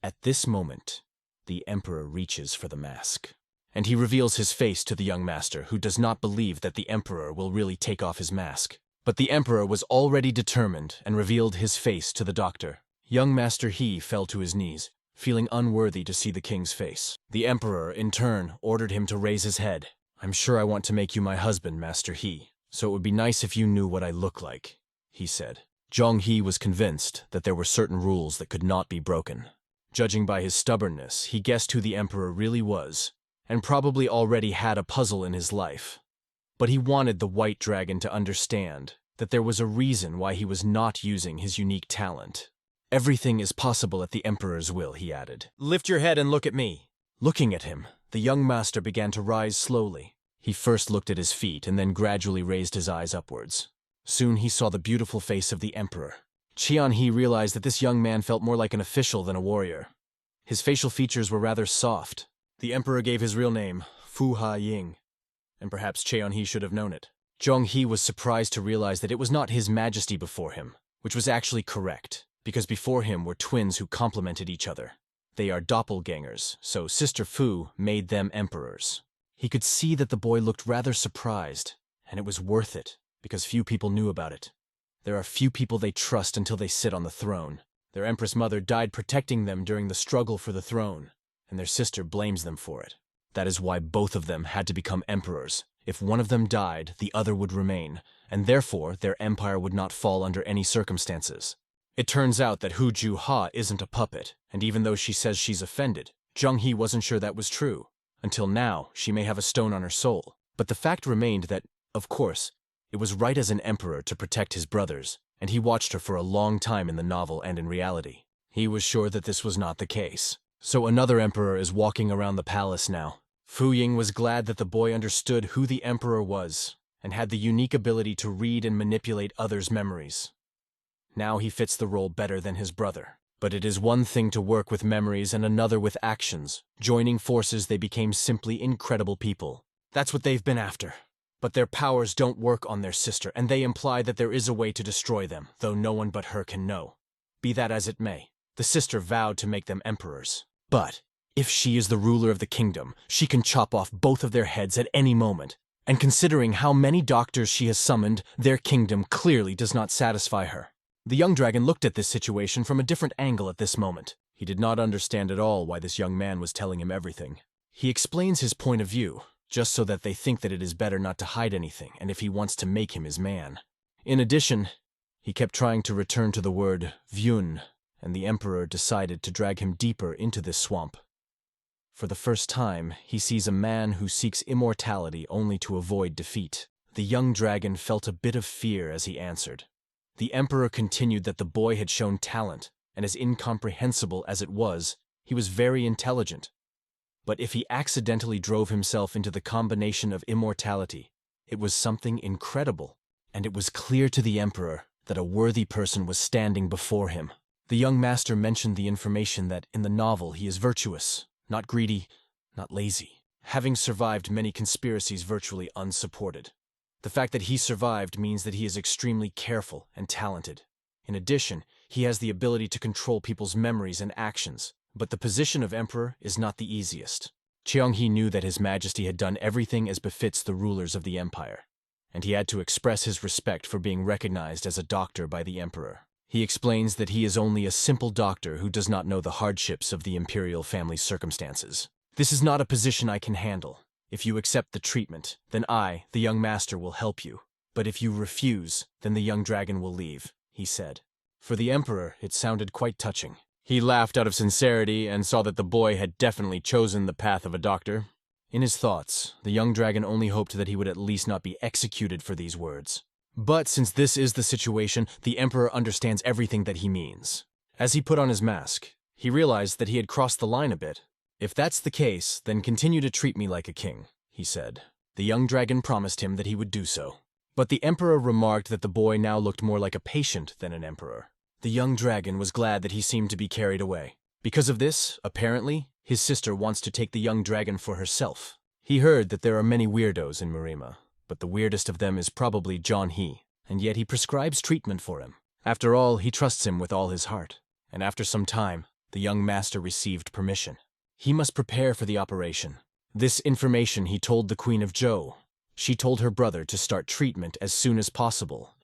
At this moment, the emperor reaches for the mask, and he reveals his face to the young master, who does not believe that the emperor will really take off his mask. But the emperor was already determined and revealed his face to the doctor. Young Master He fell to his knees, feeling unworthy to see the king's face. The emperor, in turn, ordered him to raise his head. I'm sure I want to make you my husband, Master He, so it would be nice if you knew what I look like, he said. Zhang He was convinced that there were certain rules that could not be broken. Judging by his stubbornness, he guessed who the emperor really was, and probably already had a puzzle in his life. But he wanted the White Dragon to understand that there was a reason why he was not using his unique talent. Everything is possible at the emperor's will, he added. Lift your head and look at me. Looking at him, the young master began to rise slowly. He first looked at his feet and then gradually raised his eyes upwards. Soon he saw the beautiful face of the Emperor. Qianhe realized that this young man felt more like an official than a warrior. His facial features were rather soft. The Emperor gave his real name, Fu Ha-ying, and perhaps Qianhe should have known it. Zhonghe was surprised to realize that it was not His Majesty before him, which was actually correct, because before him were twins who complemented each other. They are doppelgangers, so Sister Fu made them emperors. He could see that the boy looked rather surprised, and it was worth it, because few people knew about it. There are few people they trust until they sit on the throne. Their Empress Mother died protecting them during the struggle for the throne, and their sister blames them for it. That is why both of them had to become emperors. If one of them died, the other would remain, and therefore their empire would not fall under any circumstances. It turns out that Hu Ju-ha isn't a puppet, and even though she says she's offended, Zhonghe wasn't sure that was true. Until now, she may have a stone on her soul. But the fact remained that, of course, it was right as an emperor to protect his brothers, and he watched her for a long time in the novel and in reality. He was sure that this was not the case. So another emperor is walking around the palace now. Fu Ying was glad that the boy understood who the emperor was, and had the unique ability to read and manipulate others' memories. Now he fits the role better than his brother. But it is one thing to work with memories and another with actions. Joining forces, they became simply incredible people. That's what they've been after. But their powers don't work on their sister, and they imply that there is a way to destroy them, though no one but her can know. Be that as it may, the sister vowed to make them emperors. But if she is the ruler of the kingdom, she can chop off both of their heads at any moment. And considering how many doctors she has summoned, their kingdom clearly does not satisfy her. The young dragon looked at this situation from a different angle at this moment. He did not understand at all why this young man was telling him everything. He explains his point of view, just so that they think that it is better not to hide anything, and if he wants to make him his man. In addition, he kept trying to return to the word Vyun, and the Emperor decided to drag him deeper into this swamp. For the first time, he sees a man who seeks immortality only to avoid defeat. The young dragon felt a bit of fear as he answered. The Emperor continued that the boy had shown talent, and as incomprehensible as it was, he was very intelligent. But if he accidentally drove himself into the combination of immortality, it was something incredible, and it was clear to the Emperor that a worthy person was standing before him. The young master mentioned the information that in the novel he is virtuous, not greedy, not lazy, having survived many conspiracies virtually unsupported. The fact that he survived means that he is extremely careful and talented. In addition, he has the ability to control people's memories and actions, but the position of emperor is not the easiest. Qianhe knew that His Majesty had done everything as befits the rulers of the empire, and he had to express his respect for being recognized as a doctor by the emperor. He explains that he is only a simple doctor who does not know the hardships of the imperial family's circumstances. This is not a position I can handle. If you accept the treatment, then I, the young master, will help you. But if you refuse, then the young dragon will leave, he said. For the emperor, it sounded quite touching. He laughed out of sincerity and saw that the boy had definitely chosen the path of a doctor. In his thoughts, the young dragon only hoped that he would at least not be executed for these words. But since this is the situation, the emperor understands everything that he means. As he put on his mask, he realized that he had crossed the line a bit. If that's the case, then continue to treat me like a king, he said. The young dragon promised him that he would do so. But the emperor remarked that the boy now looked more like a patient than an emperor. The young dragon was glad that he seemed to be carried away. Because of this, apparently, his sister wants to take the young dragon for herself. He heard that there are many weirdos in Marima, but the weirdest of them is probably Zhonghe, and yet he prescribes treatment for him. After all, he trusts him with all his heart. And after some time, the young master received permission. He must prepare for the operation. This information he told the Queen of Zhou. She told her brother to start treatment as soon as possible.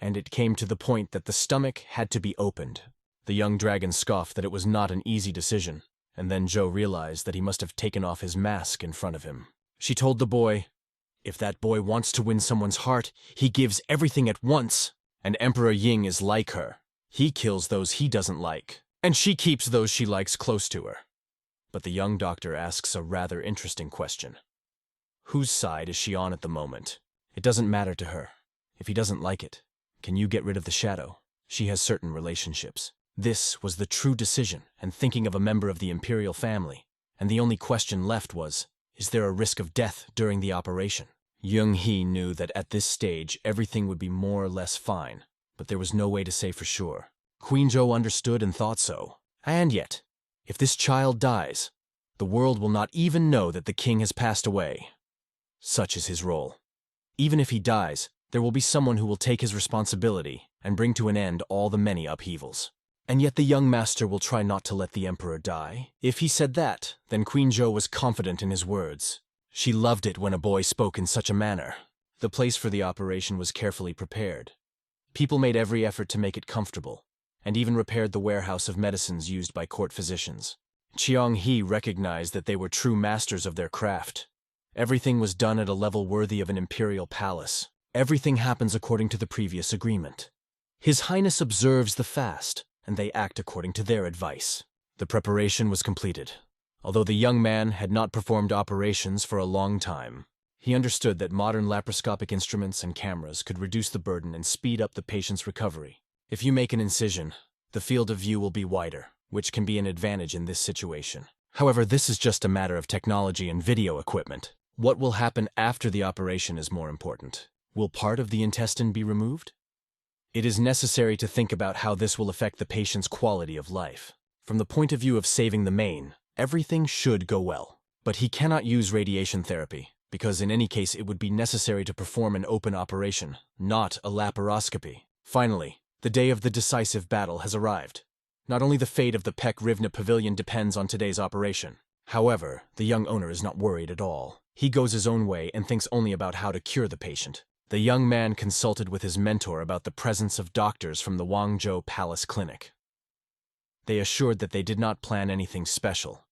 And it came to the point that the stomach had to be opened. The young dragon scoffed that it was not an easy decision, and then Zhou realized that he must have taken off his mask in front of him. She told the boy, "If that boy wants to win someone's heart, he gives everything at once. And Emperor Ying is like her. He kills those he doesn't like, and she keeps those she likes close to her." But the young doctor asks a rather interesting question. Whose side is she on at the moment? It doesn't matter to her. If he doesn't like it, can you get rid of the shadow? She has certain relationships. This was the true decision, and thinking of a member of the imperial family. And the only question left was, is there a risk of death during the operation? Young-hee knew that at this stage everything would be more or less fine, but there was no way to say for sure. Queen Jo understood and thought so. And yet, if this child dies, the world will not even know that the king has passed away. Such is his role. Even if he dies, there will be someone who will take his responsibility and bring to an end all the many upheavals. And yet the young master will try not to let the emperor die. If he said that, then Queen Jo was confident in his words. She loved it when a boy spoke in such a manner. The place for the operation was carefully prepared. People made every effort to make it comfortable, and even repaired the warehouse of medicines used by court physicians. Cheong-hee recognized that they were true masters of their craft. Everything was done at a level worthy of an imperial palace. Everything happens according to the previous agreement. His Highness observes the fast, and they act according to their advice. The preparation was completed. Although the young man had not performed operations for a long time, he understood that modern laparoscopic instruments and cameras could reduce the burden and speed up the patient's recovery. If you make an incision, the field of view will be wider, which can be an advantage in this situation. However, this is just a matter of technology and video equipment. What will happen after the operation is more important. Will part of the intestine be removed? It is necessary to think about how this will affect the patient's quality of life. From the point of view of saving the mane, everything should go well. But he cannot use radiation therapy, because in any case it would be necessary to perform an open operation, not a laparoscopy. Finally, the day of the decisive battle has arrived. Not only the fate of the Peck Rivna Pavilion depends on today's operation. However, the young owner is not worried at all. He goes his own way and thinks only about how to cure the patient. The young man consulted with his mentor about the presence of doctors from the Wangzhou Palace Clinic. They assured that they did not plan anything special.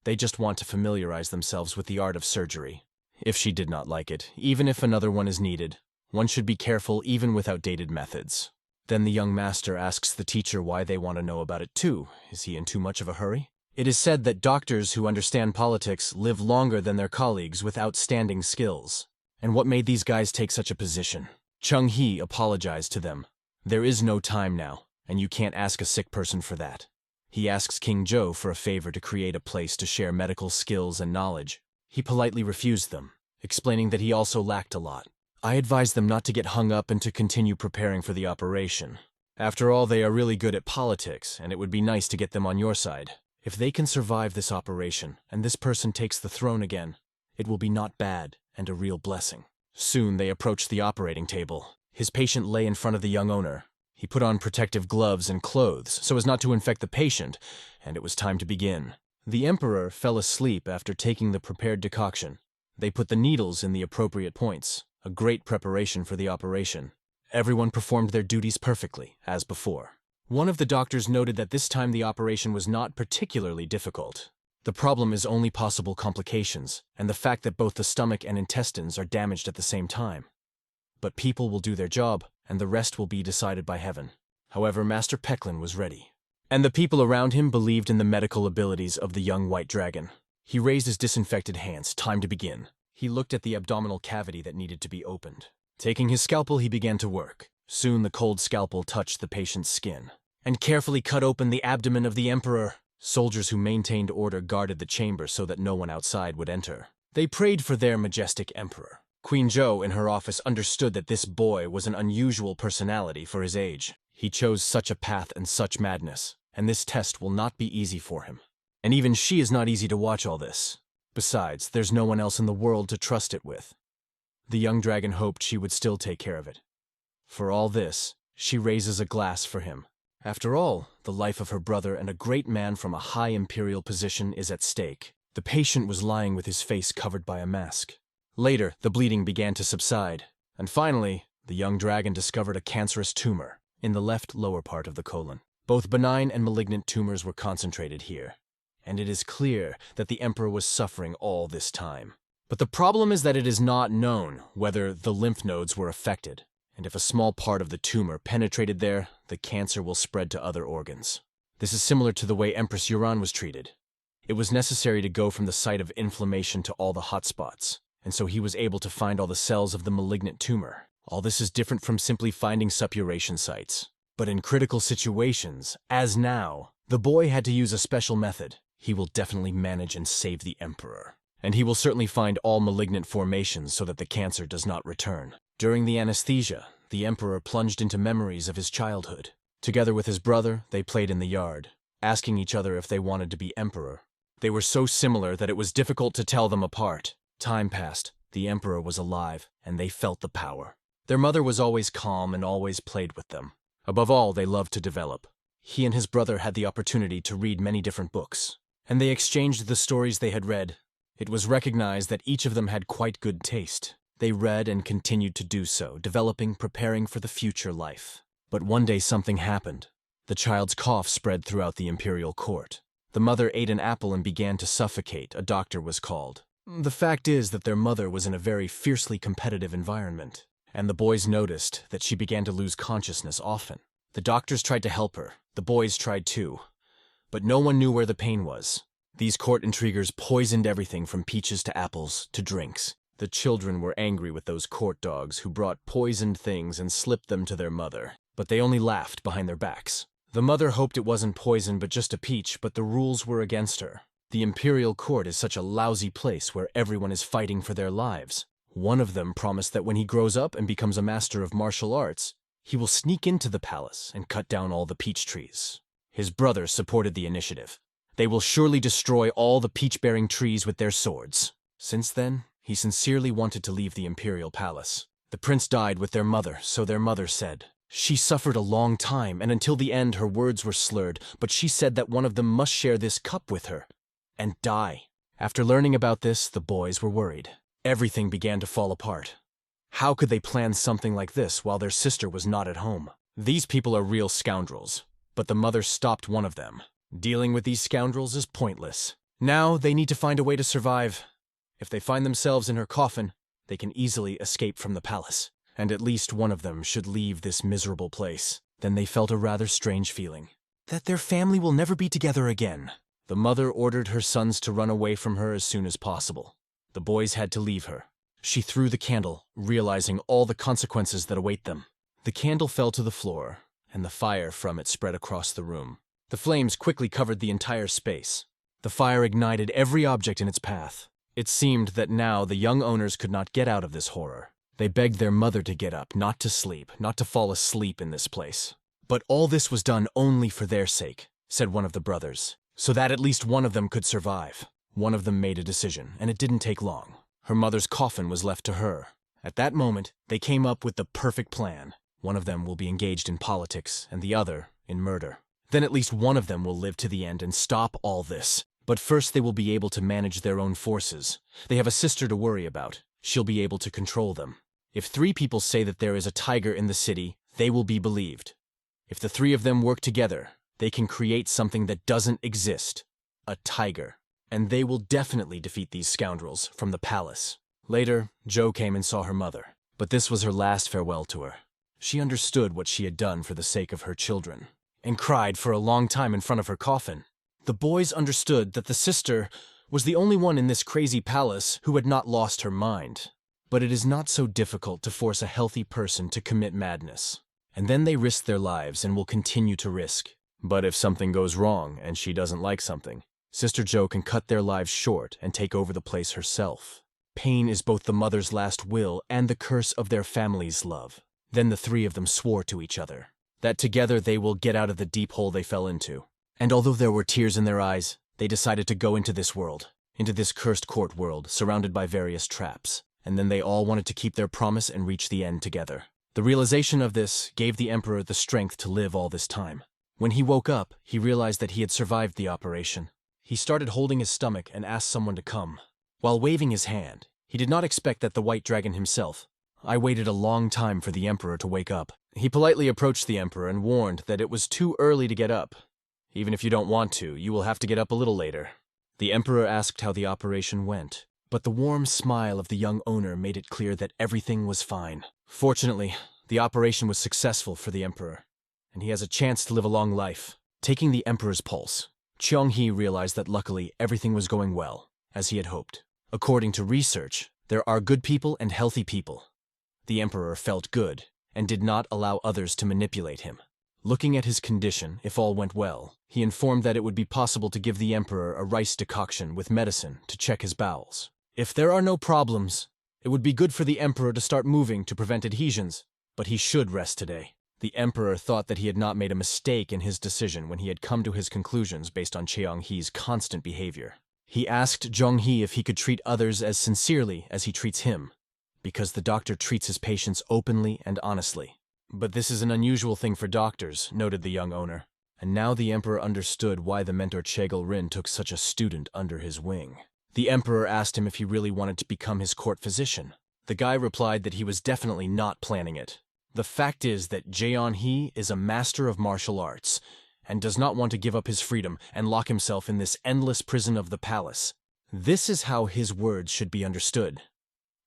They just want to familiarize themselves with the art of surgery. If she did not like it, even if another one is needed, one should be careful even with outdated methods. Then the young master asks the teacher why they want to know about it too. Is he in too much of a hurry? It is said that doctors who understand politics live longer than their colleagues with outstanding skills. And what made these guys take such a position? Chung-hee apologized to them. There is no time now, and you can't ask a sick person for that. He asks King Jo for a favor to create a place to share medical skills and knowledge. He politely refused them, explaining that he also lacked a lot. I advised them not to get hung up and to continue preparing for the operation. After all, they are really good at politics, and it would be nice to get them on your side. If they can survive this operation, and this person takes the throne again, it will be not bad and a real blessing. Soon they approached the operating table. His patient lay in front of the young owner. He put on protective gloves and clothes so as not to infect the patient, and it was time to begin. The emperor fell asleep after taking the prepared decoction. They put the needles in the appropriate points, a great preparation for the operation. Everyone performed their duties perfectly, as before. One of the doctors noted that this time the operation was not particularly difficult. The problem is only possible complications, and the fact that both the stomach and intestines are damaged at the same time. But people will do their job, and the rest will be decided by heaven. However, Master Pecklin was ready. And the people around him believed in the medical abilities of the young white dragon. He raised his disinfected hands. Time to begin. He looked at the abdominal cavity that needed to be opened. Taking his scalpel, he began to work. Soon the cold scalpel touched the patient's skin, and carefully cut open the abdomen of the emperor. Soldiers who maintained order guarded the chamber so that no one outside would enter. They prayed for their majestic emperor. Queen Jo, in her office, understood that this boy was an unusual personality for his age. He chose such a path and such madness, and this test will not be easy for him. And even she is not easy to watch all this. Besides, there's no one else in the world to trust it with. The young dragon hoped she would still take care of it. For all this, she raises a glass for him. After all, the life of her brother and a great man from a high imperial position is at stake. The patient was lying with his face covered by a mask. Later, the bleeding began to subside, and finally, the young dragon discovered a cancerous tumor in the left lower part of the colon. Both benign and malignant tumors were concentrated here, and it is clear that the emperor was suffering all this time. But the problem is that it is not known whether the lymph nodes were affected, and if a small part of the tumor penetrated there, the cancer will spread to other organs. This is similar to the way Empress Yuran was treated. It was necessary to go from the site of inflammation to all the hot spots, and so he was able to find all the cells of the malignant tumor. All this is different from simply finding suppuration sites. But in critical situations, as now, the boy had to use a special method. He will definitely manage and save the emperor. And he will certainly find all malignant formations so that the cancer does not return. During the anesthesia, the Emperor plunged into memories of his childhood. Together with his brother, they played in the yard, asking each other if they wanted to be Emperor. They were so similar that it was difficult to tell them apart. Time passed, the Emperor was alive, and they felt the power. Their mother was always calm and always played with them. Above all, they loved to develop. He and his brother had the opportunity to read many different books, and they exchanged the stories they had read. It was recognized that each of them had quite good taste. They read and continued to do so, developing, preparing for the future life. But one day something happened. The child's cough spread throughout the imperial court. The mother ate an apple and began to suffocate. A doctor was called. The fact is that their mother was in a very fiercely competitive environment, and the boys noticed that she began to lose consciousness often. The doctors tried to help her. The boys tried too. But no one knew where the pain was. These court intriguers poisoned everything from peaches to apples to drinks. The children were angry with those court dogs who brought poisoned things and slipped them to their mother, but they only laughed behind their backs. The mother hoped it wasn't poison but just a peach, but the rules were against her. The imperial court is such a lousy place where everyone is fighting for their lives. One of them promised that when he grows up and becomes a master of martial arts, he will sneak into the palace and cut down all the peach trees. His brother supported the initiative. They will surely destroy all the peach-bearing trees with their swords. Since then, he sincerely wanted to leave the imperial palace. The prince died with their mother, so their mother said. She suffered a long time, and until the end her words were slurred, but she said that one of them must share this cup with her and die. After learning about this, the boys were worried. Everything began to fall apart. How could they plan something like this while their sister was not at home? These people are real scoundrels, but the mother stopped one of them. Dealing with these scoundrels is pointless. Now they need to find a way to survive. If they find themselves in her coffin, they can easily escape from the palace, and at least one of them should leave this miserable place. Then they felt a rather strange feeling, that their family will never be together again. The mother ordered her sons to run away from her as soon as possible. The boys had to leave her. She threw the candle, realizing all the consequences that await them. The candle fell to the floor, and the fire from it spread across the room. The flames quickly covered the entire space. The fire ignited every object in its path. It seemed that now the young owners could not get out of this horror. They begged their mother to get up, not to sleep, not to fall asleep in this place. But all this was done only for their sake, said one of the brothers, so that at least one of them could survive. One of them made a decision, and it didn't take long. Her mother's coffin was left to her. At that moment, they came up with the perfect plan. One of them will be engaged in politics, and the other in murder. Then at least one of them will live to the end and stop all this. But first they will be able to manage their own forces. They have a sister to worry about. She'll be able to control them. If 3 people say that there is a tiger in the city, they will be believed. If the 3 of them work together, they can create something that doesn't exist. A tiger. And they will definitely defeat these scoundrels from the palace. Later, Jo came and saw her mother. But this was her last farewell to her. She understood what she had done for the sake of her children, and cried for a long time in front of her coffin. The boys understood that the sister was the only one in this crazy palace who had not lost her mind. But it is not so difficult to force a healthy person to commit madness. And then they risk their lives and will continue to risk. But if something goes wrong and she doesn't like something, Sister Jo can cut their lives short and take over the place herself. Pain is both the mother's last will and the curse of their family's love. Then the 3 of them swore to each other that together they will get out of the deep hole they fell into. And although there were tears in their eyes, they decided to go into this world, into this cursed court world, surrounded by various traps. And then they all wanted to keep their promise and reach the end together. The realization of this gave the Emperor the strength to live all this time. When he woke up, he realized that he had survived the operation. He started holding his stomach and asked someone to come. While waving his hand, he did not expect that the white dragon himself. I waited a long time for the Emperor to wake up. He politely approached the Emperor and warned that it was too early to get up. Even if you don't want to, you will have to get up a little later. The Emperor asked how the operation went, but the warm smile of the young owner made it clear that everything was fine. Fortunately, the operation was successful for the Emperor, and he has a chance to live a long life. Taking the Emperor's pulse, Cheong-hee realized that luckily everything was going well, as he had hoped. According to research, there are good people and healthy people. The Emperor felt good, and did not allow others to manipulate him. Looking at his condition, if all went well, he informed that it would be possible to give the Emperor a rice decoction with medicine to check his bowels. If there are no problems, it would be good for the Emperor to start moving to prevent adhesions, but he should rest today. The Emperor thought that he had not made a mistake in his decision when he had come to his conclusions based on Cheonghee's constant behavior. He asked Zhonghee if he could treat others as sincerely as he treats him, because the doctor treats his patients openly and honestly. But this is an unusual thing for doctors, noted the young owner. And now the Emperor understood why the mentor Chegel Rin took such a student under his wing. The Emperor asked him if he really wanted to become his court physician. The guy replied that he was definitely not planning it. The fact is that Jeon-hee is a master of martial arts, and does not want to give up his freedom and lock himself in this endless prison of the palace. This is how his words should be understood.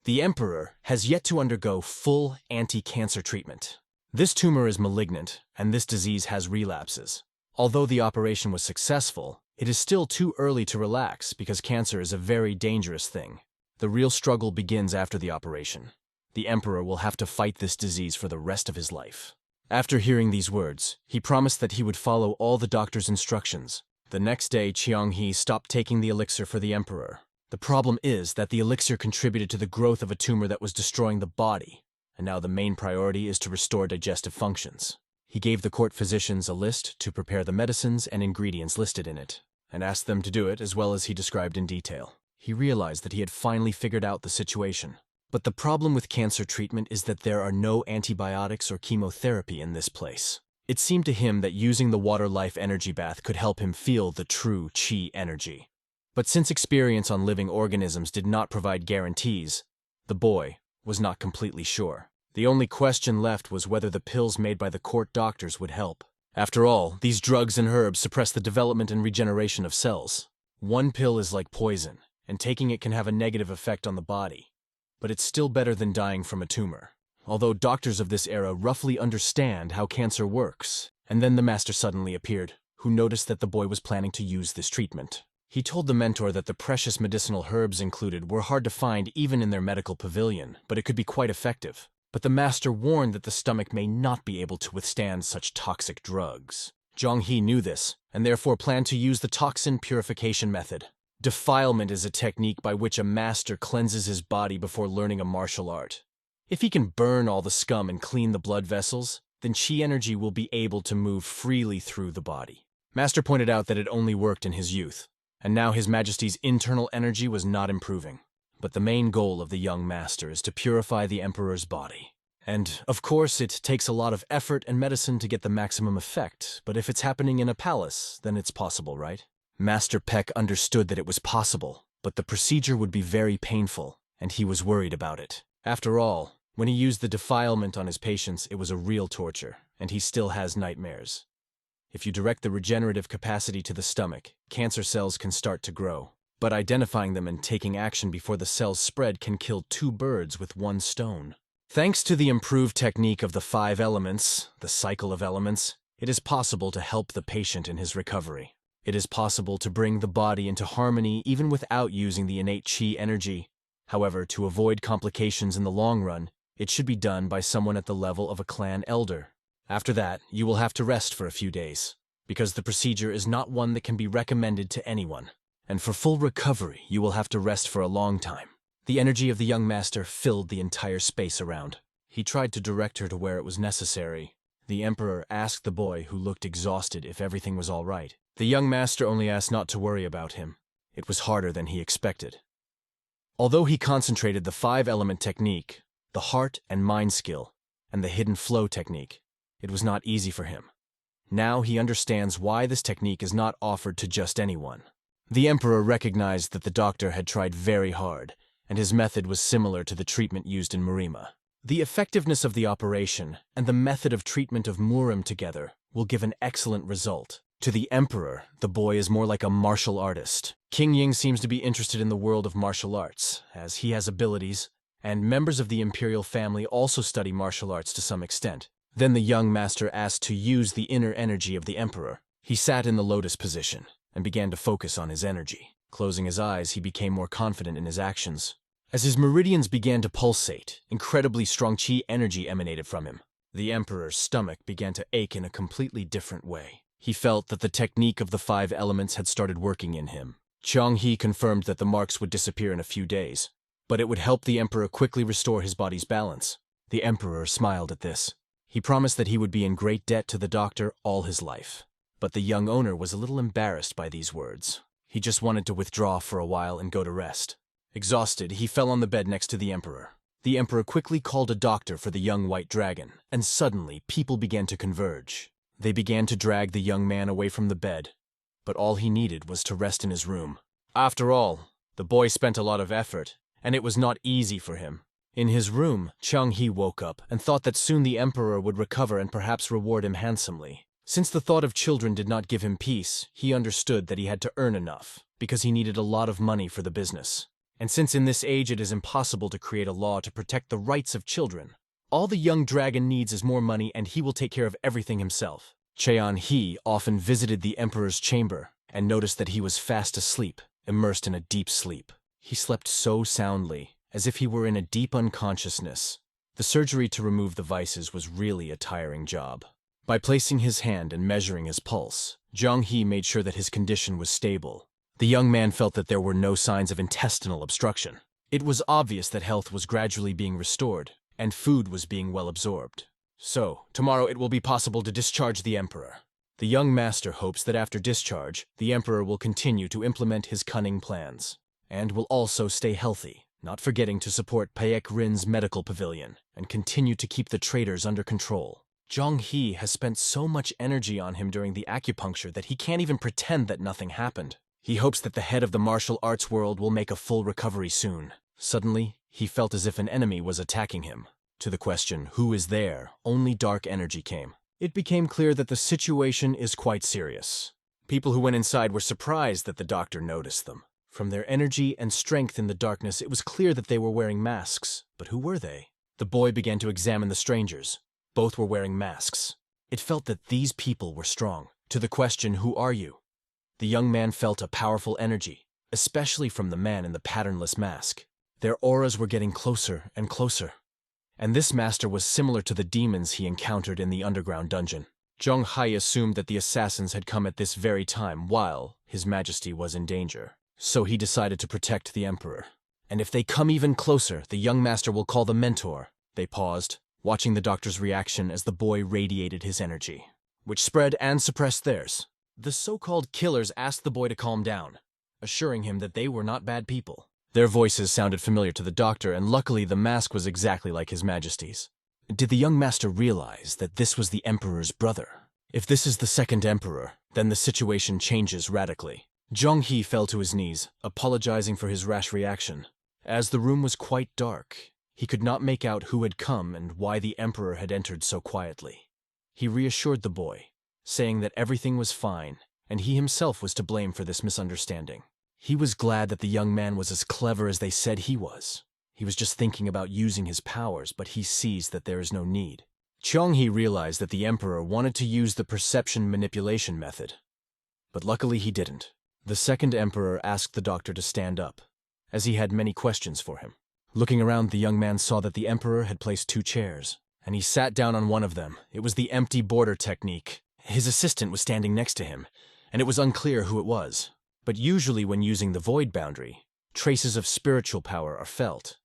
The Emperor has yet to undergo full anti-cancer treatment. This tumor is malignant, and this disease has relapses. Although the operation was successful, it is still too early to relax because cancer is a very dangerous thing. The real struggle begins after the operation. The Emperor will have to fight this disease for the rest of his life. After hearing these words, he promised that he would follow all the doctor's instructions. The next day, Cheonghee stopped taking the elixir for the Emperor. The problem is that the elixir contributed to the growth of a tumor that was destroying the body, and now the main priority is to restore digestive functions. He gave the court physicians a list to prepare the medicines and ingredients listed in it, and asked them to do it as well as he described in detail. He realized that he had finally figured out the situation. But the problem with cancer treatment is that there are no antibiotics or chemotherapy in this place. It seemed to him that using the water life energy bath could help him feel the true chi energy. But since experience on living organisms did not provide guarantees, the boy was not completely sure. The only question left was whether the pills made by the court doctors would help. After all, these drugs and herbs suppress the development and regeneration of cells. One pill is like poison, and taking it can have a negative effect on the body. But it's still better than dying from a tumor. Although doctors of this era roughly understand how cancer works. And then the master suddenly appeared, who noticed that the boy was planning to use this treatment. He told the mentor that the precious medicinal herbs included were hard to find even in their medical pavilion, but it could be quite effective. But the master warned that the stomach may not be able to withstand such toxic drugs. Zhonghee knew this, and therefore planned to use the toxin purification method. Defilement is a technique by which a master cleanses his body before learning a martial art. If he can burn all the scum and clean the blood vessels, then chi energy will be able to move freely through the body. Master pointed out that it only worked in his youth, and now His Majesty's internal energy was not improving. But the main goal of the young master is to purify the Emperor's body. And, of course, it takes a lot of effort and medicine to get the maximum effect, but if it's happening in a palace, then it's possible, right? Master Peck understood that it was possible, but the procedure would be very painful, and he was worried about it. After all, when he used the defilement on his patients, it was a real torture, and he still has nightmares. If you direct the regenerative capacity to the stomach, cancer cells can start to grow. But identifying them and taking action before the cells spread can kill 2 birds with 1 stone. Thanks to the improved technique of the 5 elements, the cycle of elements, it is possible to help the patient in his recovery. It is possible to bring the body into harmony even without using the innate chi energy. However, to avoid complications in the long run, it should be done by someone at the level of a clan elder. After that, you will have to rest for a few days, because the procedure is not one that can be recommended to anyone. And for full recovery, you will have to rest for a long time. The energy of the young master filled the entire space around. He tried to direct her to where it was necessary. The Emperor asked the boy, who looked exhausted, if everything was all right. The young master only asked not to worry about him. It was harder than he expected. Although he concentrated the 5-element technique, the heart and mind skill, and the hidden flow technique, it was not easy for him. Now he understands why this technique is not offered to just anyone. The Emperor recognized that the doctor had tried very hard, and his method was similar to the treatment used in Murima. The effectiveness of the operation and the method of treatment of Murim together will give an excellent result. To the Emperor, the boy is more like a martial artist. King Ying seems to be interested in the world of martial arts, as he has abilities, and members of the Imperial family also study martial arts to some extent. Then the young master asked to use the inner energy of the Emperor. He sat in the lotus position and began to focus on his energy. Closing his eyes, he became more confident in his actions. As his meridians began to pulsate, incredibly strong chi energy emanated from him. The Emperor's stomach began to ache in a completely different way. He felt that the technique of the 5 elements had started working in him. Chang-He confirmed that the marks would disappear in a few days, but it would help the Emperor quickly restore his body's balance. The Emperor smiled at this. He promised that he would be in great debt to the doctor all his life. But the young owner was a little embarrassed by these words. He just wanted to withdraw for a while and go to rest. Exhausted, he fell on the bed next to the Emperor. The Emperor quickly called a doctor for the young white dragon, and suddenly people began to converge. They began to drag the young man away from the bed, but all he needed was to rest in his room. After all, the boy spent a lot of effort, and it was not easy for him. In his room, Chang-He woke up and thought that soon the Emperor would recover and perhaps reward him handsomely. Since the thought of children did not give him peace, he understood that he had to earn enough, because he needed a lot of money for the business. And since in this age it is impossible to create a law to protect the rights of children, all the young dragon needs is more money and he will take care of everything himself. Chang-He often visited the Emperor's chamber and noticed that he was fast asleep, immersed in a deep sleep. He slept so soundly, as if he were in a deep unconsciousness. The surgery to remove the vices was really a tiring job. By placing his hand and measuring his pulse, Chang-He made sure that his condition was stable. The young man felt that there were no signs of intestinal obstruction. It was obvious that health was gradually being restored, and food was being well absorbed. So, tomorrow it will be possible to discharge the Emperor. The young master hopes that after discharge, the Emperor will continue to implement his cunning plans, and will also stay healthy, not forgetting to support Peck Rin's medical pavilion, and continue to keep the traitors under control. Chang-He has spent so much energy on him during the acupuncture that he can't even pretend that nothing happened. He hopes that the head of the martial arts world will make a full recovery soon. Suddenly, he felt as if an enemy was attacking him. To the question, "Who is there?" only dark energy came. It became clear that the situation is quite serious. People who went inside were surprised that the doctor noticed them. From their energy and strength in the darkness, it was clear that they were wearing masks. But who were they? The boy began to examine the strangers. Both were wearing masks. It felt that these people were strong. To the question, "Who are you?" the young man felt a powerful energy, especially from the man in the patternless mask. Their auras were getting closer and closer. And this master was similar to the demons he encountered in the underground dungeon. Chang-He assumed that the assassins had come at this very time while His Majesty was in danger. So he decided to protect the Emperor. And if they come even closer, the young master will call the mentor. They paused, watching the doctor's reaction as the boy radiated his energy, which spread and suppressed theirs. The so-called killers asked the boy to calm down, assuring him that they were not bad people. Their voices sounded familiar to the doctor, and luckily the mask was exactly like His Majesty's. Did the young master realize that this was the Emperor's brother? If this is the second Emperor, then the situation changes radically. Chang-He fell to his knees, apologizing for his rash reaction. As the room was quite dark, he could not make out who had come and why the Emperor had entered so quietly. He reassured the boy, saying that everything was fine, and he himself was to blame for this misunderstanding. He was glad that the young man was as clever as they said he was. He was just thinking about using his powers, but he sees that there is no need. Chang-He realized that the Emperor wanted to use the perception manipulation method, but luckily he didn't. The second Emperor asked the doctor to stand up, as he had many questions for him. Looking around, the young man saw that the Emperor had placed 2 chairs, and he sat down on one of them. It was the empty border technique. His assistant was standing next to him, and it was unclear who it was. But usually when using the void boundary, traces of spiritual power are felt.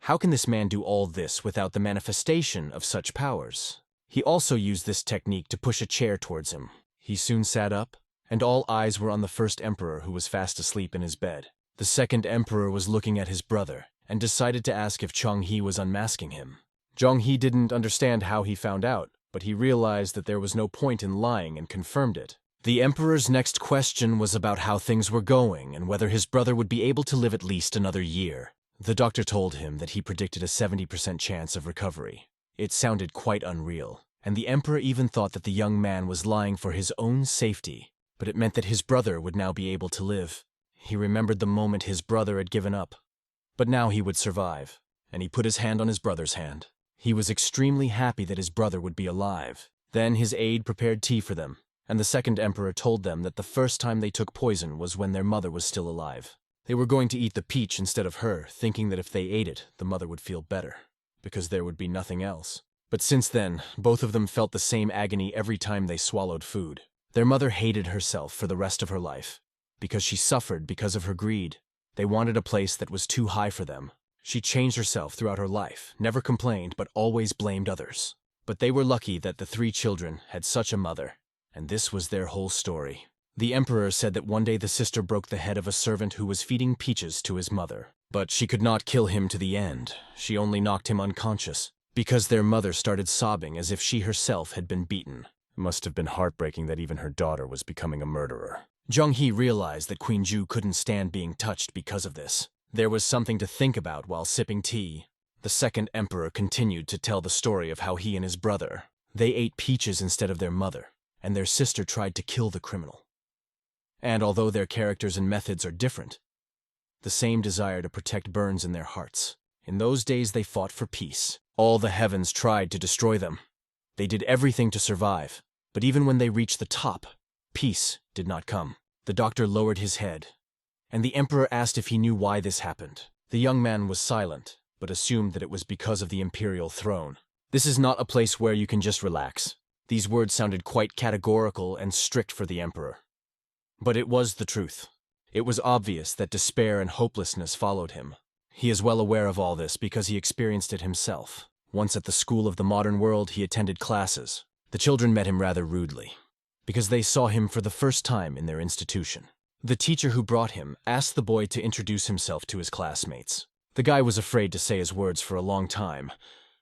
How can this man do all this without the manifestation of such powers? He also used this technique to push a chair towards him. He soon sat up, and all eyes were on the first Emperor, who was fast asleep in his bed. The second Emperor was looking at his brother, and decided to ask if Chang-He was unmasking him. Chang-He didn't understand how he found out, but he realized that there was no point in lying and confirmed it. The Emperor's next question was about how things were going and whether his brother would be able to live at least another year. The doctor told him that he predicted a 70% chance of recovery. It sounded quite unreal, and the Emperor even thought that the young man was lying for his own safety, but it meant that his brother would now be able to live. He remembered the moment his brother had given up, but now he would survive, and he put his hand on his brother's hand. He was extremely happy that his brother would be alive. Then his aide prepared tea for them, and the second Emperor told them that the first time they took poison was when their mother was still alive. They were going to eat the peach instead of her, thinking that if they ate it, the mother would feel better, because there would be nothing else. But since then, both of them felt the same agony every time they swallowed food. Their mother hated herself for the rest of her life, because she suffered because of her greed. They wanted a place that was too high for them. She changed herself throughout her life, never complained but always blamed others. But they were lucky that the 3 children had such a mother, and this was their whole story. The Emperor said that one day the sister broke the head of a servant who was feeding peaches to his mother. But she could not kill him to the end. She only knocked him unconscious, because their mother started sobbing as if she herself had been beaten. It must have been heartbreaking that even her daughter was becoming a murderer. Jung-hee realized that Queen Ju couldn't stand being touched because of this. There was something to think about while sipping tea. The second Emperor continued to tell the story of how he and his brother, they ate peaches instead of their mother, and their sister tried to kill the criminal. And although their characters and methods are different, the same desire to protect burns in their hearts. In those days they fought for peace. All the heavens tried to destroy them. They did everything to survive, but even when they reached the top, peace did not come. The doctor lowered his head, and the Emperor asked if he knew why this happened. The young man was silent, but assumed that it was because of the imperial throne. This is not a place where you can just relax. These words sounded quite categorical and strict for the Emperor. But it was the truth. It was obvious that despair and hopelessness followed him. He is well aware of all this because he experienced it himself. Once at the School of the Modern World, he attended classes. The children met him rather rudely, because they saw him for the first time in their institution. The teacher who brought him asked the boy to introduce himself to his classmates. The guy was afraid to say his words for a long time,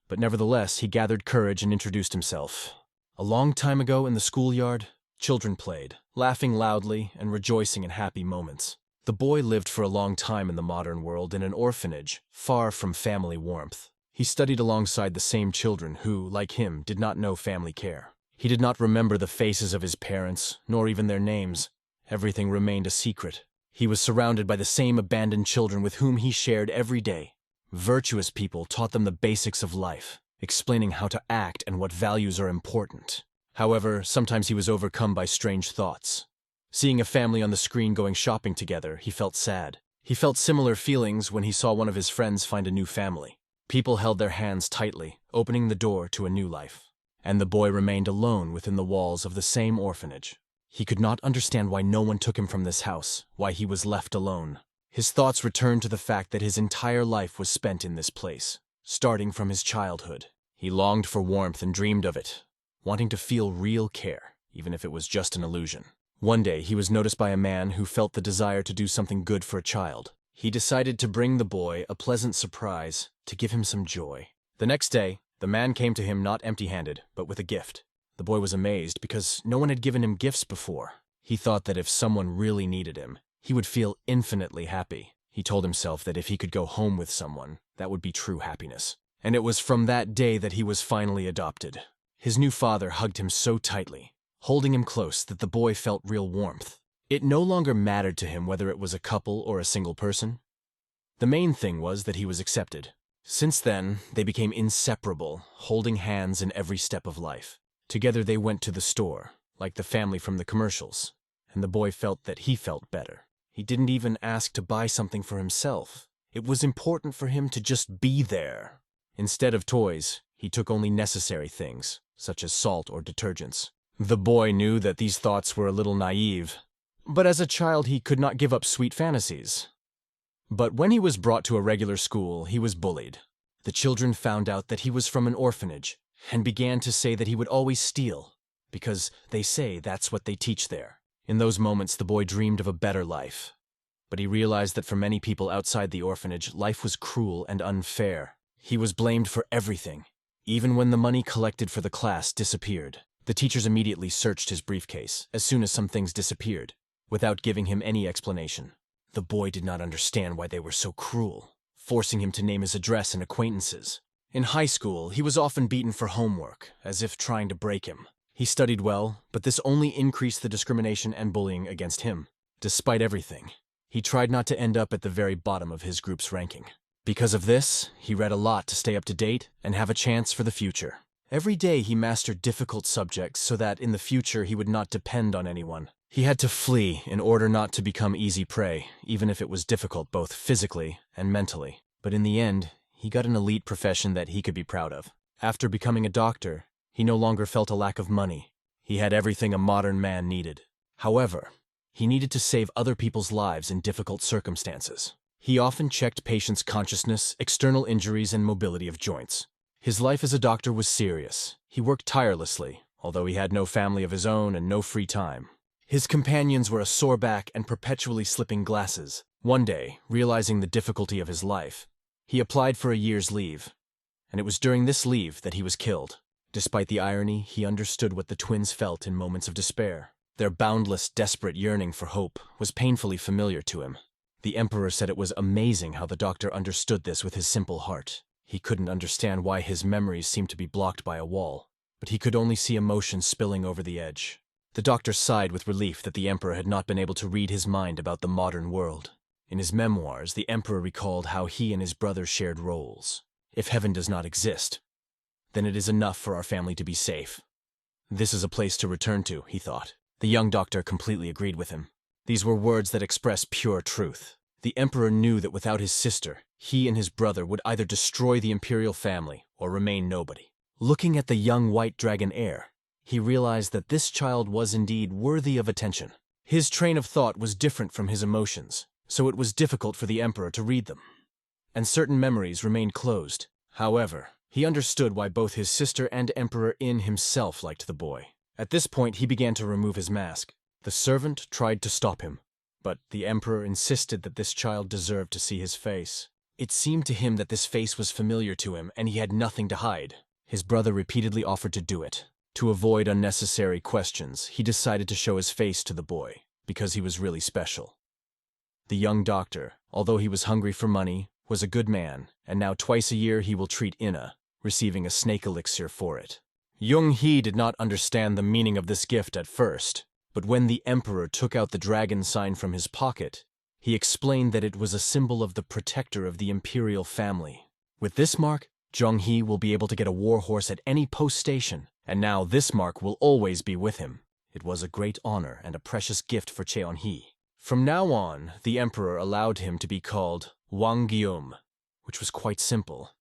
but nevertheless he gathered courage and introduced himself. A long time ago in the schoolyard, children played, laughing loudly and rejoicing in happy moments. The boy lived for a long time in the modern world in an orphanage, far from family warmth. He studied alongside the same children who, like him, did not know family care. He did not remember the faces of his parents, nor even their names. Everything remained a secret. He was surrounded by the same abandoned children with whom he shared every day. Virtuous people taught them the basics of life, explaining how to act and what values are important. However, sometimes he was overcome by strange thoughts. Seeing a family on the screen going shopping together, he felt sad. He felt similar feelings when he saw one of his friends find a new family. People held their hands tightly, opening the door to a new life. And the boy remained alone within the walls of the same orphanage. He could not understand why no one took him from this house, why he was left alone. His thoughts returned to the fact that his entire life was spent in this place, starting from his childhood. He longed for warmth and dreamed of it, wanting to feel real care, even if it was just an illusion. One day, he was noticed by a man who felt the desire to do something good for a child. He decided to bring the boy a pleasant surprise to give him some joy. The next day, the man came to him not empty-handed, but with a gift. The boy was amazed because no one had given him gifts before. He thought that if someone really needed him, he would feel infinitely happy. He told himself that if he could go home with someone, that would be true happiness. And it was from that day that he was finally adopted. His new father hugged him so tightly, holding him close, that the boy felt real warmth. It no longer mattered to him whether it was a couple or a single person. The main thing was that he was accepted. Since then, they became inseparable, holding hands in every step of life. Together they went to the store, like the family from the commercials, and the boy felt that he felt better. He didn't even ask to buy something for himself. It was important for him to just be there. Instead of toys, he took only necessary things, such as salt or detergents. The boy knew that these thoughts were a little naive, but as a child he could not give up sweet fantasies. But when he was brought to a regular school, he was bullied. The children found out that he was from an orphanage and began to say that he would always steal, because they say that's what they teach there. In those moments, the boy dreamed of a better life. But he realized that for many people outside the orphanage, life was cruel and unfair. He was blamed for everything, even when the money collected for the class disappeared. The teachers immediately searched his briefcase as soon as some things disappeared, without giving him any explanation. The boy did not understand why they were so cruel, forcing him to name his address and acquaintances. In high school, he was often beaten for homework, as if trying to break him. He studied well, but this only increased the discrimination and bullying against him. Despite everything, he tried not to end up at the very bottom of his group's ranking. Because of this, he read a lot to stay up to date and have a chance for the future. Every day he mastered difficult subjects so that in the future he would not depend on anyone. He had to flee in order not to become easy prey, even if it was difficult both physically and mentally. But in the end, he got an elite profession that he could be proud of. After becoming a doctor, he no longer felt a lack of money. He had everything a modern man needed. However, he needed to save other people's lives in difficult circumstances. He often checked patients' consciousness, external injuries, and mobility of joints. His life as a doctor was serious. He worked tirelessly, although he had no family of his own and no free time. His companions were a sore back and perpetually slipping glasses. One day, realizing the difficulty of his life, he applied for a year's leave, and it was during this leave that he was killed. Despite the irony, he understood what the twins felt in moments of despair. Their boundless, desperate yearning for hope was painfully familiar to him. The Emperor said it was amazing how the doctor understood this with his simple heart. He couldn't understand why his memories seemed to be blocked by a wall, but he could only see emotion spilling over the edge. The doctor sighed with relief that the Emperor had not been able to read his mind about the modern world. In his memoirs, the Emperor recalled how he and his brother shared roles. If heaven does not exist, then it is enough for our family to be safe. This is a place to return to, he thought. The young doctor completely agreed with him. These were words that express pure truth. The Emperor knew that without his sister, he and his brother would either destroy the imperial family or remain nobody. Looking at the young white dragon heir, he realized that this child was indeed worthy of attention. His train of thought was different from his emotions, so it was difficult for the Emperor to read them. And certain memories remained closed. However, he understood why both his sister and Emperor In himself liked the boy. At this point, he began to remove his mask. The servant tried to stop him, but the Emperor insisted that this child deserved to see his face. It seemed to him that this face was familiar to him, and he had nothing to hide. His brother repeatedly offered to do it. To avoid unnecessary questions, he decided to show his face to the boy, because he was really special. The young doctor, although he was hungry for money, was a good man, and now twice a year he will treat Inna, receiving a snake elixir for it. Young-hee did not understand the meaning of this gift at first, but when the Emperor took out the dragon sign from his pocket, he explained that it was a symbol of the protector of the imperial family. With this mark, Jong-hee will be able to get a war horse at any post station, and now this mark will always be with him. It was a great honor and a precious gift for Cheon-hee. From now on, the Emperor allowed him to be called Wang Guillaume, which was quite simple,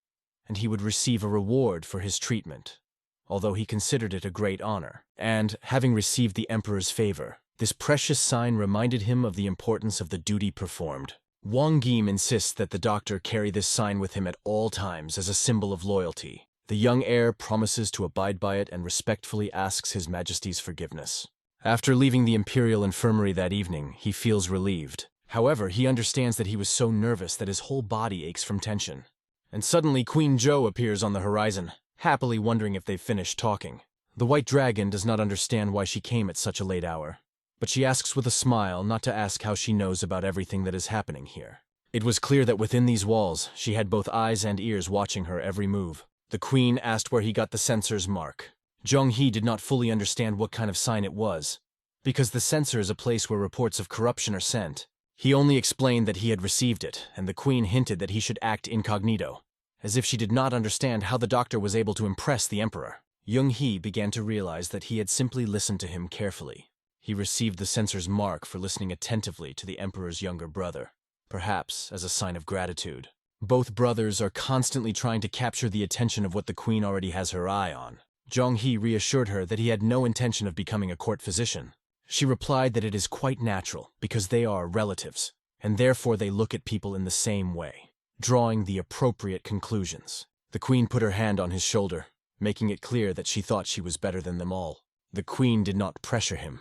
and he would receive a reward for his treatment, although he considered it a great honor. And, having received the Emperor's favor, this precious sign reminded him of the importance of the duty performed. Wang Guillaume insists that the doctor carry this sign with him at all times as a symbol of loyalty. The young heir promises to abide by it and respectfully asks His Majesty's forgiveness. After leaving the Imperial Infirmary that evening, he feels relieved. However, he understands that he was so nervous that his whole body aches from tension. And suddenly Queen Zhou appears on the horizon, happily wondering if they've finished talking. The white dragon does not understand why she came at such a late hour, but she asks with a smile not to ask how she knows about everything that is happening here. It was clear that within these walls, she had both eyes and ears watching her every move. The queen asked where he got the censor's mark. Jong-hee did not fully understand what kind of sign it was, because the censor is a place where reports of corruption are sent. He only explained that he had received it, and the queen hinted that he should act incognito, as if she did not understand how the doctor was able to impress the Emperor. Young-hee began to realize that he had simply listened to him carefully. He received the censor's mark for listening attentively to the Emperor's younger brother, perhaps as a sign of gratitude. Both brothers are constantly trying to capture the attention of what the queen already has her eye on. Jong-hee reassured her that he had no intention of becoming a court physician. She replied that it is quite natural, because they are relatives, and therefore they look at people in the same way, drawing the appropriate conclusions. The queen put her hand on his shoulder, making it clear that she thought she was better than them all. The queen did not pressure him.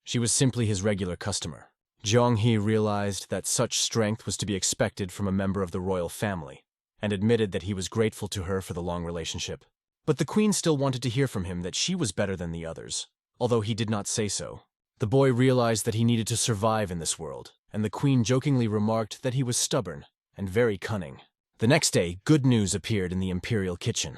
She was simply his regular customer. Jong-hee realized that such strength was to be expected from a member of the royal family, and admitted that he was grateful to her for the long relationship. But the queen still wanted to hear from him that she was better than the others, although he did not say so. The boy realized that he needed to survive in this world, and the queen jokingly remarked that he was stubborn and very cunning. The next day, good news appeared in the imperial kitchen.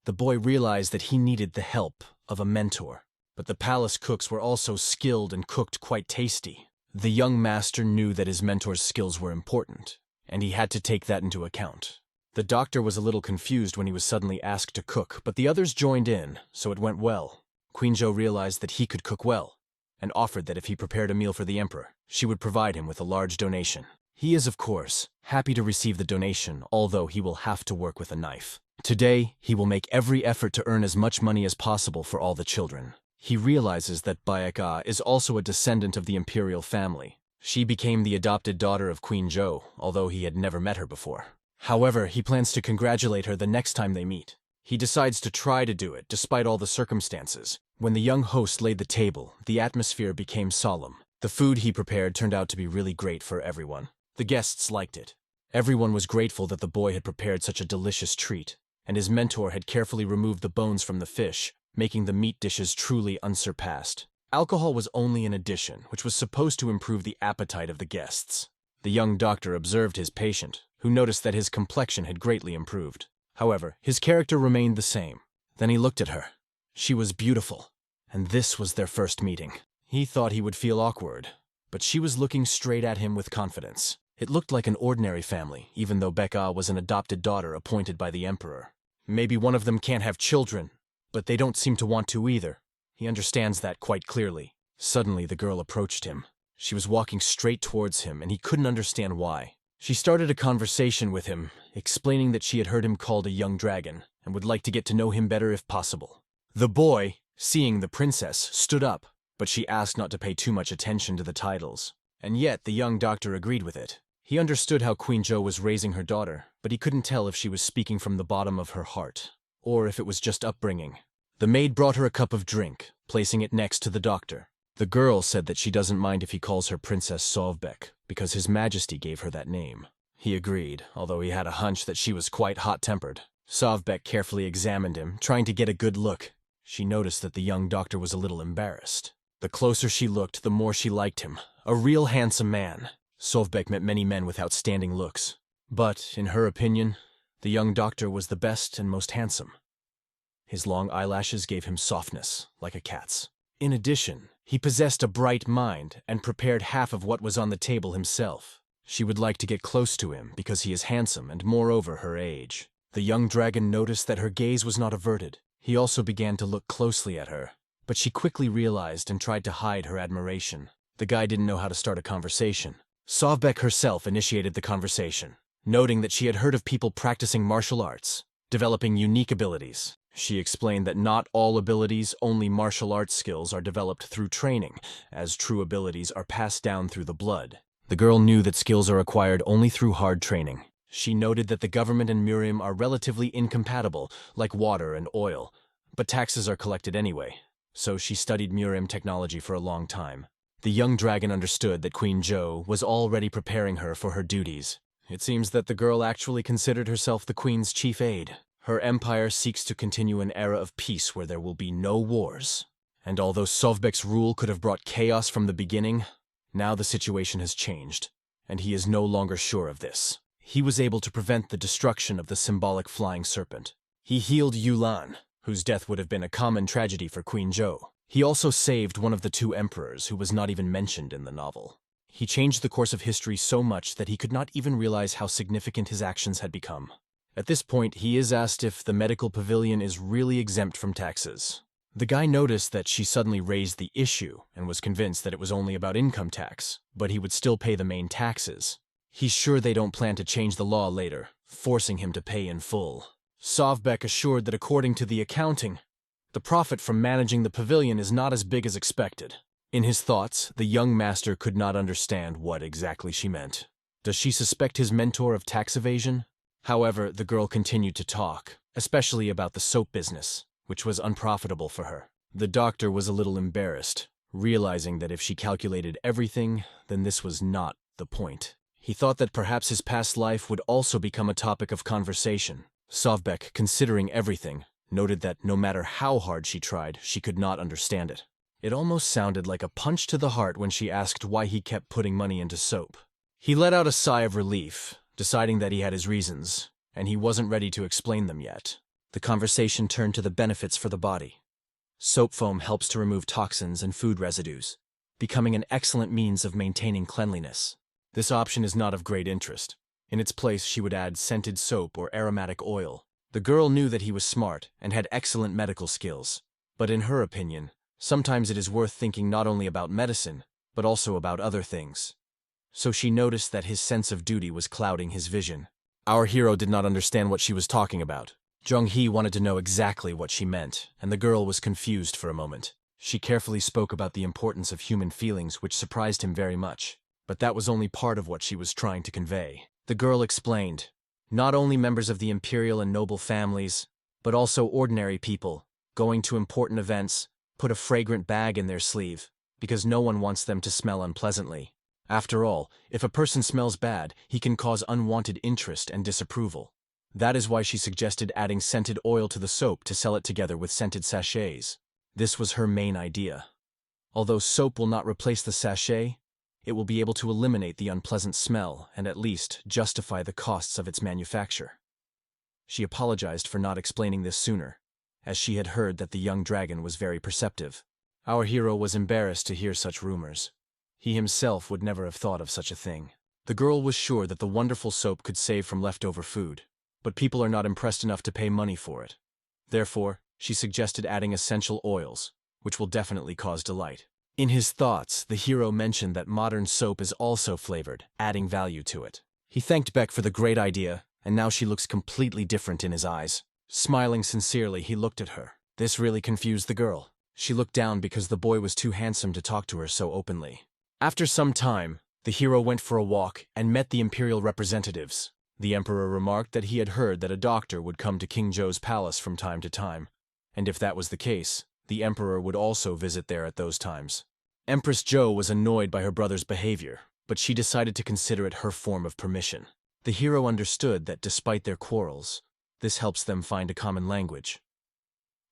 The boy realized that he needed the help of a mentor, but the palace cooks were also skilled and cooked quite tasty. The young master knew that his mentor's skills were important, and he had to take that into account. The doctor was a little confused when he was suddenly asked to cook, but the others joined in, so it went well. Queen Zhou realized that he could cook well, and offered that if he prepared a meal for the emperor, she would provide him with a large donation. He is, of course, happy to receive the donation, although he will have to work with a knife. Today, he will make every effort to earn as much money as possible for all the children. He realizes that Bayeka is also a descendant of the imperial family. She became the adopted daughter of Queen Zhou, although he had never met her before. However, he plans to congratulate her the next time they meet. He decides to try to do it, despite all the circumstances. When the young host laid the table, the atmosphere became solemn. The food he prepared turned out to be really great for everyone. The guests liked it. Everyone was grateful that the boy had prepared such a delicious treat, and his mentor had carefully removed the bones from the fish, making the meat dishes truly unsurpassed. Alcohol was only an addition, which was supposed to improve the appetite of the guests. The young doctor observed his patient, who noticed that his complexion had greatly improved. However, his character remained the same. Then he looked at her. She was beautiful, and this was their first meeting. He thought he would feel awkward, but she was looking straight at him with confidence. It looked like an ordinary family, even though Becca was an adopted daughter appointed by the emperor. Maybe one of them can't have children, but they don't seem to want to either. He understands that quite clearly. Suddenly, the girl approached him. She was walking straight towards him, and he couldn't understand why. She started a conversation with him, explaining that she had heard him called a young dragon, and would like to get to know him better if possible. The boy, seeing the princess, stood up, but she asked not to pay too much attention to the titles. And yet, the young doctor agreed with it. He understood how Queen Zhou was raising her daughter, but he couldn't tell if she was speaking from the bottom of her heart, or if it was just upbringing. The maid brought her a cup of drink, placing it next to the doctor. The girl said that she doesn't mind if he calls her Princess Sovbeck, because His Majesty gave her that name. He agreed, although he had a hunch that she was quite hot-tempered. Sovbeck carefully examined him, trying to get a good look. She noticed that the young doctor was a little embarrassed. The closer she looked, the more she liked him. A real handsome man. Sovbeck met many men with outstanding looks. But, in her opinion, the young doctor was the best and most handsome. His long eyelashes gave him softness, like a cat's. In addition, he possessed a bright mind and prepared half of what was on the table himself. She would like to get close to him because he is handsome and moreover her age. The young dragon noticed that her gaze was not averted. He also began to look closely at her, but she quickly realized and tried to hide her admiration. The guy didn't know how to start a conversation. Sovbeck herself initiated the conversation, noting that she had heard of people practicing martial arts, developing unique abilities. She explained that not all abilities, only martial arts skills, are developed through training, as true abilities are passed down through the blood. The girl knew that skills are acquired only through hard training. She noted that the government and Miriam are relatively incompatible, like water and oil, but taxes are collected anyway, so she studied Miriam technology for a long time. The young dragon understood that Queen Zhou was already preparing her for her duties. It seems that the girl actually considered herself the queen's chief aide. Her empire seeks to continue an era of peace where there will be no wars. And although Sovbeck's rule could have brought chaos from the beginning, now the situation has changed, and he is no longer sure of this. He was able to prevent the destruction of the symbolic flying serpent. He healed Yulan, whose death would have been a common tragedy for Queen Zhou. He also saved one of the two emperors who was not even mentioned in the novel. He changed the course of history so much that he could not even realize how significant his actions had become. At this point, he is asked if the medical pavilion is really exempt from taxes. The guy noticed that she suddenly raised the issue and was convinced that it was only about income tax, but he would still pay the main taxes. He's sure they don't plan to change the law later, forcing him to pay in full. Sovbeck assured that according to the accounting, the profit from managing the pavilion is not as big as expected. In his thoughts, the young master could not understand what exactly she meant. Does she suspect his mentor of tax evasion? However, the girl continued to talk, especially about the soap business, which was unprofitable for her. The doctor was a little embarrassed, realizing that if she calculated everything, then this was not the point. He thought that perhaps his past life would also become a topic of conversation. Sovbeck, considering everything, noted that no matter how hard she tried, she could not understand it. It almost sounded like a punch to the heart when she asked why he kept putting money into soap. He let out a sigh of relief, deciding that he had his reasons, and he wasn't ready to explain them yet. The conversation turned to the benefits for the body. Soap foam helps to remove toxins and food residues, becoming an excellent means of maintaining cleanliness. This option is not of great interest. In its place, she would add scented soap or aromatic oil. The girl knew that he was smart and had excellent medical skills, but in her opinion, sometimes it is worth thinking not only about medicine, but also about other things. So she noticed that his sense of duty was clouding his vision. Our hero did not understand what she was talking about. Jung-hee wanted to know exactly what she meant, and the girl was confused for a moment. She carefully spoke about the importance of human feelings, which surprised him very much. But that was only part of what she was trying to convey. The girl explained, not only members of the imperial and noble families, but also ordinary people, going to important events, put a fragrant bag in their sleeve, because no one wants them to smell unpleasantly. After all, if a person smells bad, he can cause unwanted interest and disapproval. That is why she suggested adding scented oil to the soap to sell it together with scented sachets. This was her main idea. Although soap will not replace the sachet, it will be able to eliminate the unpleasant smell and at least justify the costs of its manufacture. She apologized for not explaining this sooner, as she had heard that the young dragon was very perceptive. Our hero was embarrassed to hear such rumors. He himself would never have thought of such a thing. The girl was sure that the wonderful soap could save from leftover food, but people are not impressed enough to pay money for it. Therefore, she suggested adding essential oils, which will definitely cause delight. In his thoughts, the hero mentioned that modern soap is also flavored, adding value to it. He thanked Beck for the great idea, and now she looks completely different in his eyes. Smiling sincerely, he looked at her. This really confused the girl. She looked down because the boy was too handsome to talk to her so openly. After some time, the hero went for a walk and met the imperial representatives. The emperor remarked that he had heard that a doctor would come to King Zhou's palace from time to time, and if that was the case, the emperor would also visit there at those times. Empress Zhou was annoyed by her brother's behavior, but she decided to consider it her form of permission. The hero understood that despite their quarrels, this helps them find a common language.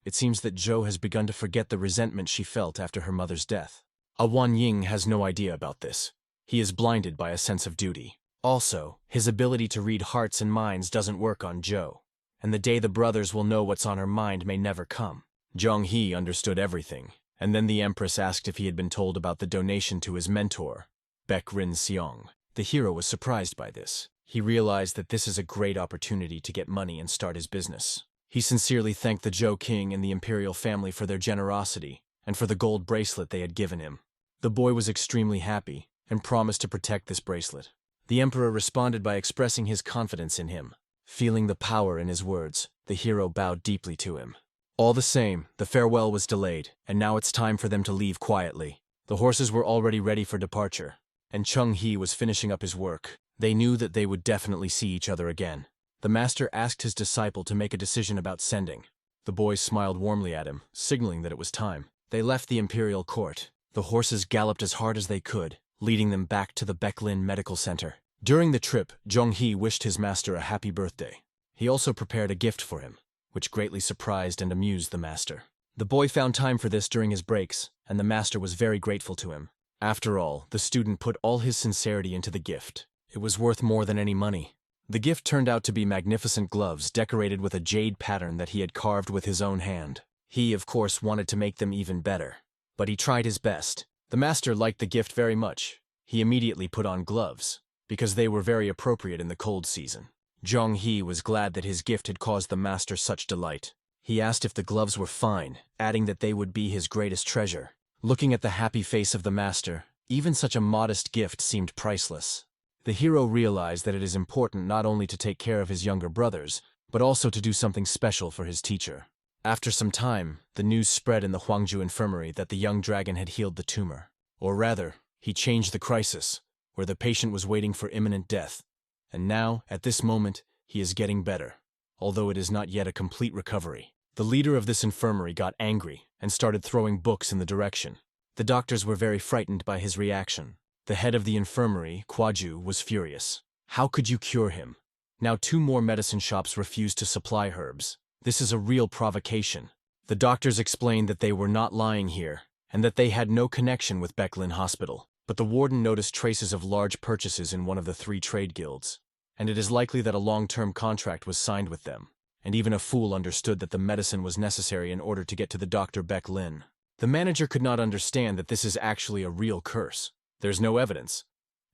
It seems that Zhou has begun to forget the resentment she felt after her mother's death. Wan Ying has no idea about this. He is blinded by a sense of duty. Also, his ability to read hearts and minds doesn't work on Zhou, and the day the brothers will know what's on her mind may never come. Zhong-hee understood everything, and then the Empress asked if he had been told about the donation to his mentor, Baek Rin-seong. The hero was surprised by this. He realized that this is a great opportunity to get money and start his business. He sincerely thanked the Zhou king and the imperial family for their generosity and for the gold bracelet they had given him. The boy was extremely happy and promised to protect this bracelet. The emperor responded by expressing his confidence in him. Feeling the power in his words, the hero bowed deeply to him. All the same, the farewell was delayed, and now it's time for them to leave quietly. The horses were already ready for departure, and Chung-hee was finishing up his work. They knew that they would definitely see each other again. The master asked his disciple to make a decision about sending. The boy smiled warmly at him, signaling that it was time. They left the imperial court. The horses galloped as hard as they could, leading them back to the Baeklin Medical Center. During the trip, Jung-hee wished his master a happy birthday. He also prepared a gift for him, which greatly surprised and amused the master. The boy found time for this during his breaks, and the master was very grateful to him. After all, the student put all his sincerity into the gift. It was worth more than any money. The gift turned out to be magnificent gloves decorated with a jade pattern that he had carved with his own hand. He, of course, wanted to make them even better, but he tried his best. The master liked the gift very much. He immediately put on gloves, because they were very appropriate in the cold season. Jong-hee was glad that his gift had caused the master such delight. He asked if the gloves were fine, adding that they would be his greatest treasure. Looking at the happy face of the master, even such a modest gift seemed priceless. The hero realized that it is important not only to take care of his younger brothers, but also to do something special for his teacher. After some time, the news spread in the Huangju infirmary that the young dragon had healed the tumor. Or rather, he changed the crisis, where the patient was waiting for imminent death. And now, at this moment, he is getting better, although it is not yet a complete recovery. The leader of this infirmary got angry and started throwing books in the direction. The doctors were very frightened by his reaction. The head of the infirmary, Kwaju, was furious. How could you cure him? Now 2 more medicine shops refused to supply herbs. This is a real provocation. The doctors explained that they were not lying here, and that they had no connection with Baeklin Hospital. But the warden noticed traces of large purchases in one of the 3 trade guilds, and it is likely that a long-term contract was signed with them, and even a fool understood that the medicine was necessary in order to get to the Dr. Baeklin. The manager could not understand that this is actually a real curse. There's no evidence,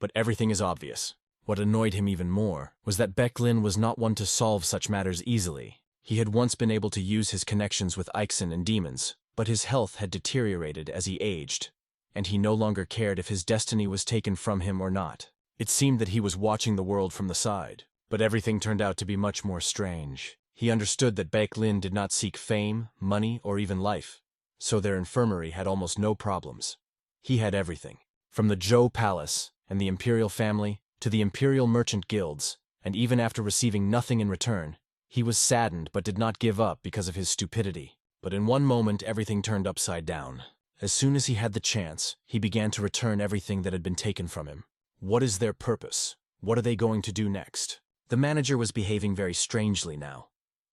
but everything is obvious. What annoyed him even more was that Baeklin was not one to solve such matters easily. He had once been able to use his connections with Ixen and demons, but his health had deteriorated as he aged, and he no longer cared if his destiny was taken from him or not. It seemed that he was watching the world from the side, but everything turned out to be much more strange. He understood that Baek Lin did not seek fame, money, or even life, so their infirmary had almost no problems. He had everything, from the Zhou Palace and the Imperial family to the Imperial Merchant Guilds, and even after receiving nothing in return, he was saddened but did not give up because of his stupidity. But in one moment everything turned upside down. As soon as he had the chance, he began to return everything that had been taken from him. What is their purpose? What are they going to do next? The manager was behaving very strangely now.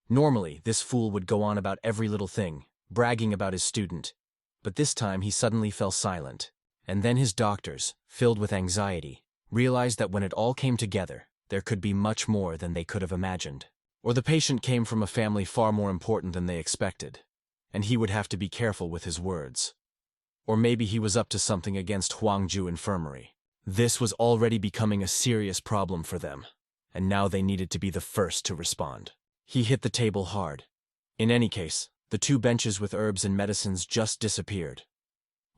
Normally, this fool would go on about every little thing, bragging about his student. But this time he suddenly fell silent. And then his doctors, filled with anxiety, realized that when it all came together, there could be much more than they could have imagined. Or the patient came from a family far more important than they expected, and he would have to be careful with his words. Or maybe he was up to something against Huangju Infirmary. This was already becoming a serious problem for them, and now they needed to be the first to respond. He hit the table hard. In any case, the 2 benches with herbs and medicines just disappeared.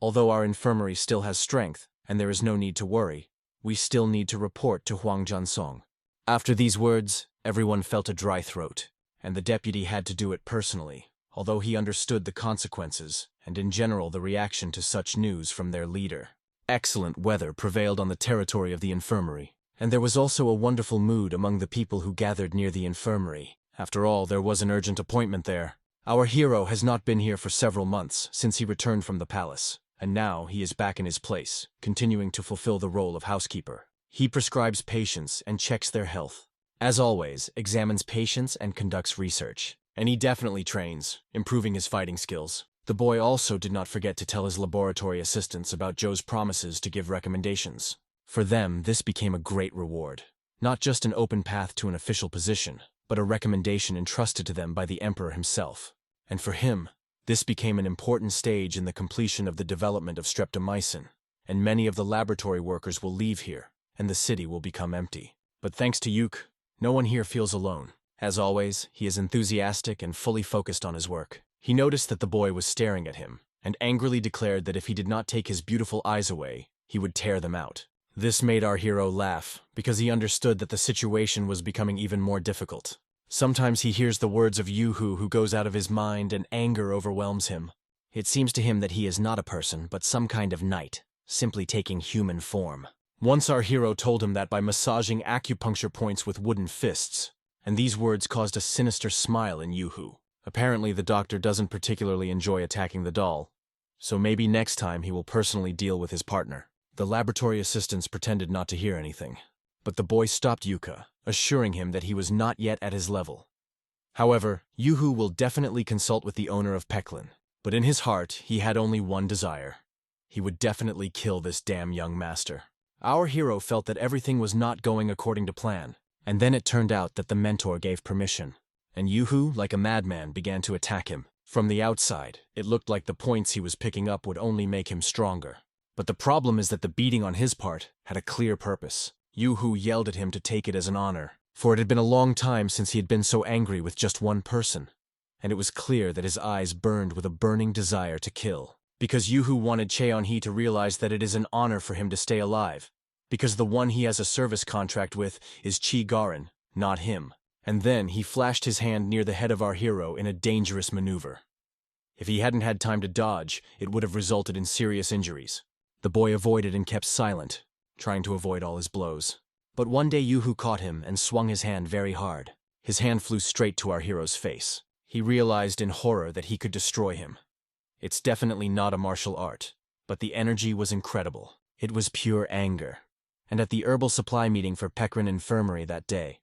Although our infirmary still has strength, and there is no need to worry, we still need to report to Huang Jiansong. After these words, everyone felt a dry throat, and the deputy had to do it personally, although he understood the consequences, and in general the reaction to such news from their leader. Excellent weather prevailed on the territory of the infirmary, and there was also a wonderful mood among the people who gathered near the infirmary. After all, there was an urgent appointment there. Our hero has not been here for several months since he returned from the palace, and now he is back in his place, continuing to fulfill the role of housekeeper. He prescribes patients and checks their health. As always, examines patients and conducts research. And he definitely trains, improving his fighting skills. The boy also did not forget to tell his laboratory assistants about Joe's promises to give recommendations. For them, this became a great reward. Not just an open path to an official position, but a recommendation entrusted to them by the Emperor himself. And for him, this became an important stage in the completion of the development of streptomycin, and many of the laboratory workers will leave here, and the city will become empty. But thanks to Yuk, no one here feels alone. As always, he is enthusiastic and fully focused on his work. He noticed that the boy was staring at him, and angrily declared that if he did not take his beautiful eyes away, he would tear them out. This made our hero laugh, because he understood that the situation was becoming even more difficult. Sometimes he hears the words of Yuhu who goes out of his mind and anger overwhelms him. It seems to him that he is not a person, but some kind of knight, simply taking human form. Once our hero told him that by massaging acupuncture points with wooden fists, and these words caused a sinister smile in Yuhu. Apparently the doctor doesn't particularly enjoy attacking the doll, so maybe next time he will personally deal with his partner. The laboratory assistants pretended not to hear anything, but the boy stopped Yuka, assuring him that he was not yet at his level. However, Yuhu will definitely consult with the owner of Pecklin, but in his heart he had only one desire. He would definitely kill this damn young master. Our hero felt that everything was not going according to plan, and then it turned out that the mentor gave permission, and Yuhu, like a madman, began to attack him. From the outside, it looked like the points he was picking up would only make him stronger. But the problem is that the beating on his part had a clear purpose. Yuhu yelled at him to take it as an honor, for it had been a long time since he had been so angry with just one person, and it was clear that his eyes burned with a burning desire to kill. Because Yuhu wanted Cheon-hee to realize that it is an honor for him to stay alive, because the one he has a service contract with is Chi Garin, not him. And then he flashed his hand near the head of our hero in a dangerous maneuver. If he hadn't had time to dodge, it would have resulted in serious injuries. The boy avoided and kept silent, trying to avoid all his blows. But one day Yuhu caught him and swung his hand very hard. His hand flew straight to our hero's face. He realized in horror that he could destroy him. It's definitely not a martial art, but the energy was incredible. It was pure anger. And at the herbal supply meeting for Peckrin Infirmary that day,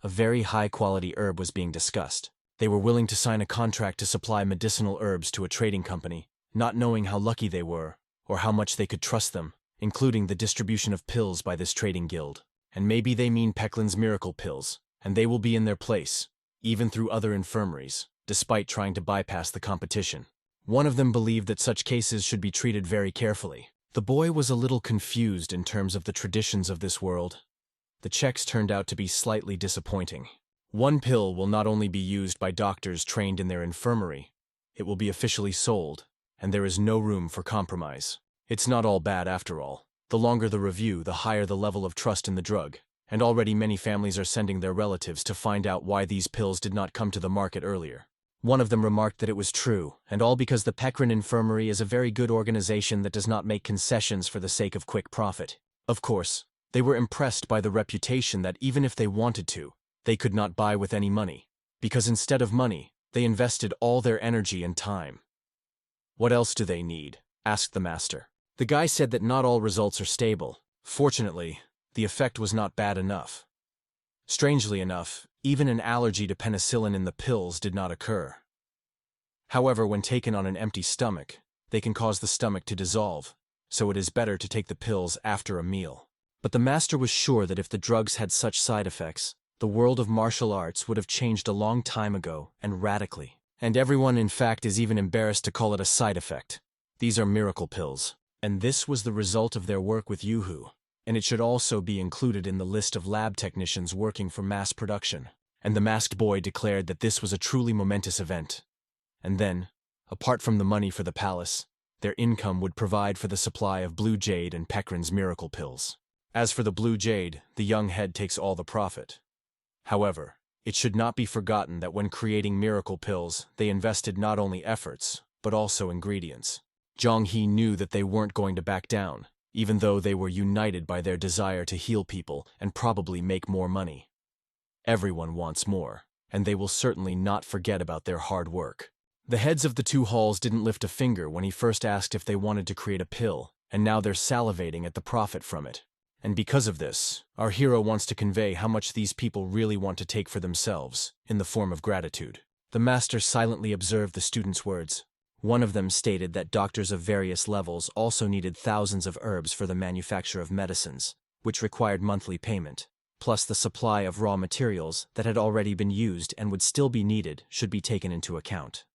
a very high-quality herb was being discussed. They were willing to sign a contract to supply medicinal herbs to a trading company, not knowing how lucky they were, or how much they could trust them, including the distribution of pills by this trading guild. And maybe they mean Pecklin's miracle pills, and they will be in their place, even through other infirmaries, despite trying to bypass the competition. One of them believed that such cases should be treated very carefully. The boy was a little confused in terms of the traditions of this world. The checks turned out to be slightly disappointing. One pill will not only be used by doctors trained in their infirmary, it will be officially sold, and there is no room for compromise. It's not all bad after all. The longer the review, the higher the level of trust in the drug. and already many families are sending their relatives to find out why these pills did not come to the market earlier. One of them remarked that it was true, and all because the Peckrin Infirmary is a very good organization that does not make concessions for the sake of quick profit. Of course, they were impressed by the reputation that even if they wanted to, they could not buy with any money, because instead of money, they invested all their energy and time. "What else do they need?" asked the master. The guy said that not all results are stable. Fortunately, the effect was not bad enough. Strangely enough, even an allergy to penicillin in the pills did not occur. However, when taken on an empty stomach, they can cause the stomach to dissolve, so it is better to take the pills after a meal. But the master was sure that if the drugs had such side effects, the world of martial arts would have changed a long time ago and radically. And everyone, in fact, is even embarrassed to call it a side effect. These are miracle pills. And this was the result of their work with Yuhu. And it should also be included in the list of lab technicians working for mass production. And the masked boy declared that this was a truly momentous event. And then, apart from the money for the palace, their income would provide for the supply of blue jade and Peckrin's miracle pills. As for the blue jade, the young head takes all the profit. However, it should not be forgotten that when creating miracle pills, they invested not only efforts, but also ingredients. Zhang He knew that they weren't going to back down, even though they were united by their desire to heal people and probably make more money. Everyone wants more, and they will certainly not forget about their hard work. The heads of the two halls didn't lift a finger when he first asked if they wanted to create a pill, and now they're salivating at the profit from it. And because of this, our hero wants to convey how much these people really want to take for themselves, in the form of gratitude. The master silently observed the students' words. One of them stated that doctors of various levels also needed thousands of herbs for the manufacture of medicines, which required monthly payment, plus the supply of raw materials that had already been used and would still be needed should be taken into account.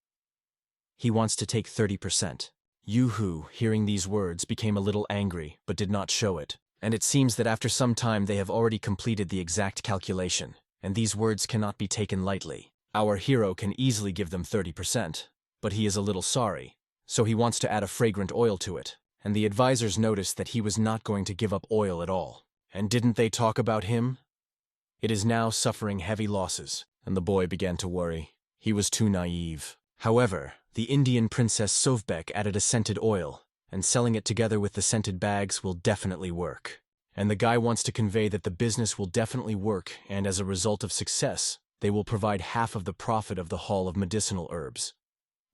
He wants to take 30%. Yuhu, hearing these words, became a little angry, but did not show it. And it seems that after some time they have already completed the exact calculation, and these words cannot be taken lightly. Our hero can easily give them 30%, but he is a little sorry, so he wants to add a fragrant oil to it, and the advisors noticed that he was not going to give up oil at all. And didn't they talk about him? It is now suffering heavy losses, and the boy began to worry. He was too naive. However, the Indian princess Sovbek added a scented oil, and selling it together with the scented bags will definitely work. And the guy wants to convey that the business will definitely work, and as a result of success, they will provide half of the profit of the haul of medicinal herbs.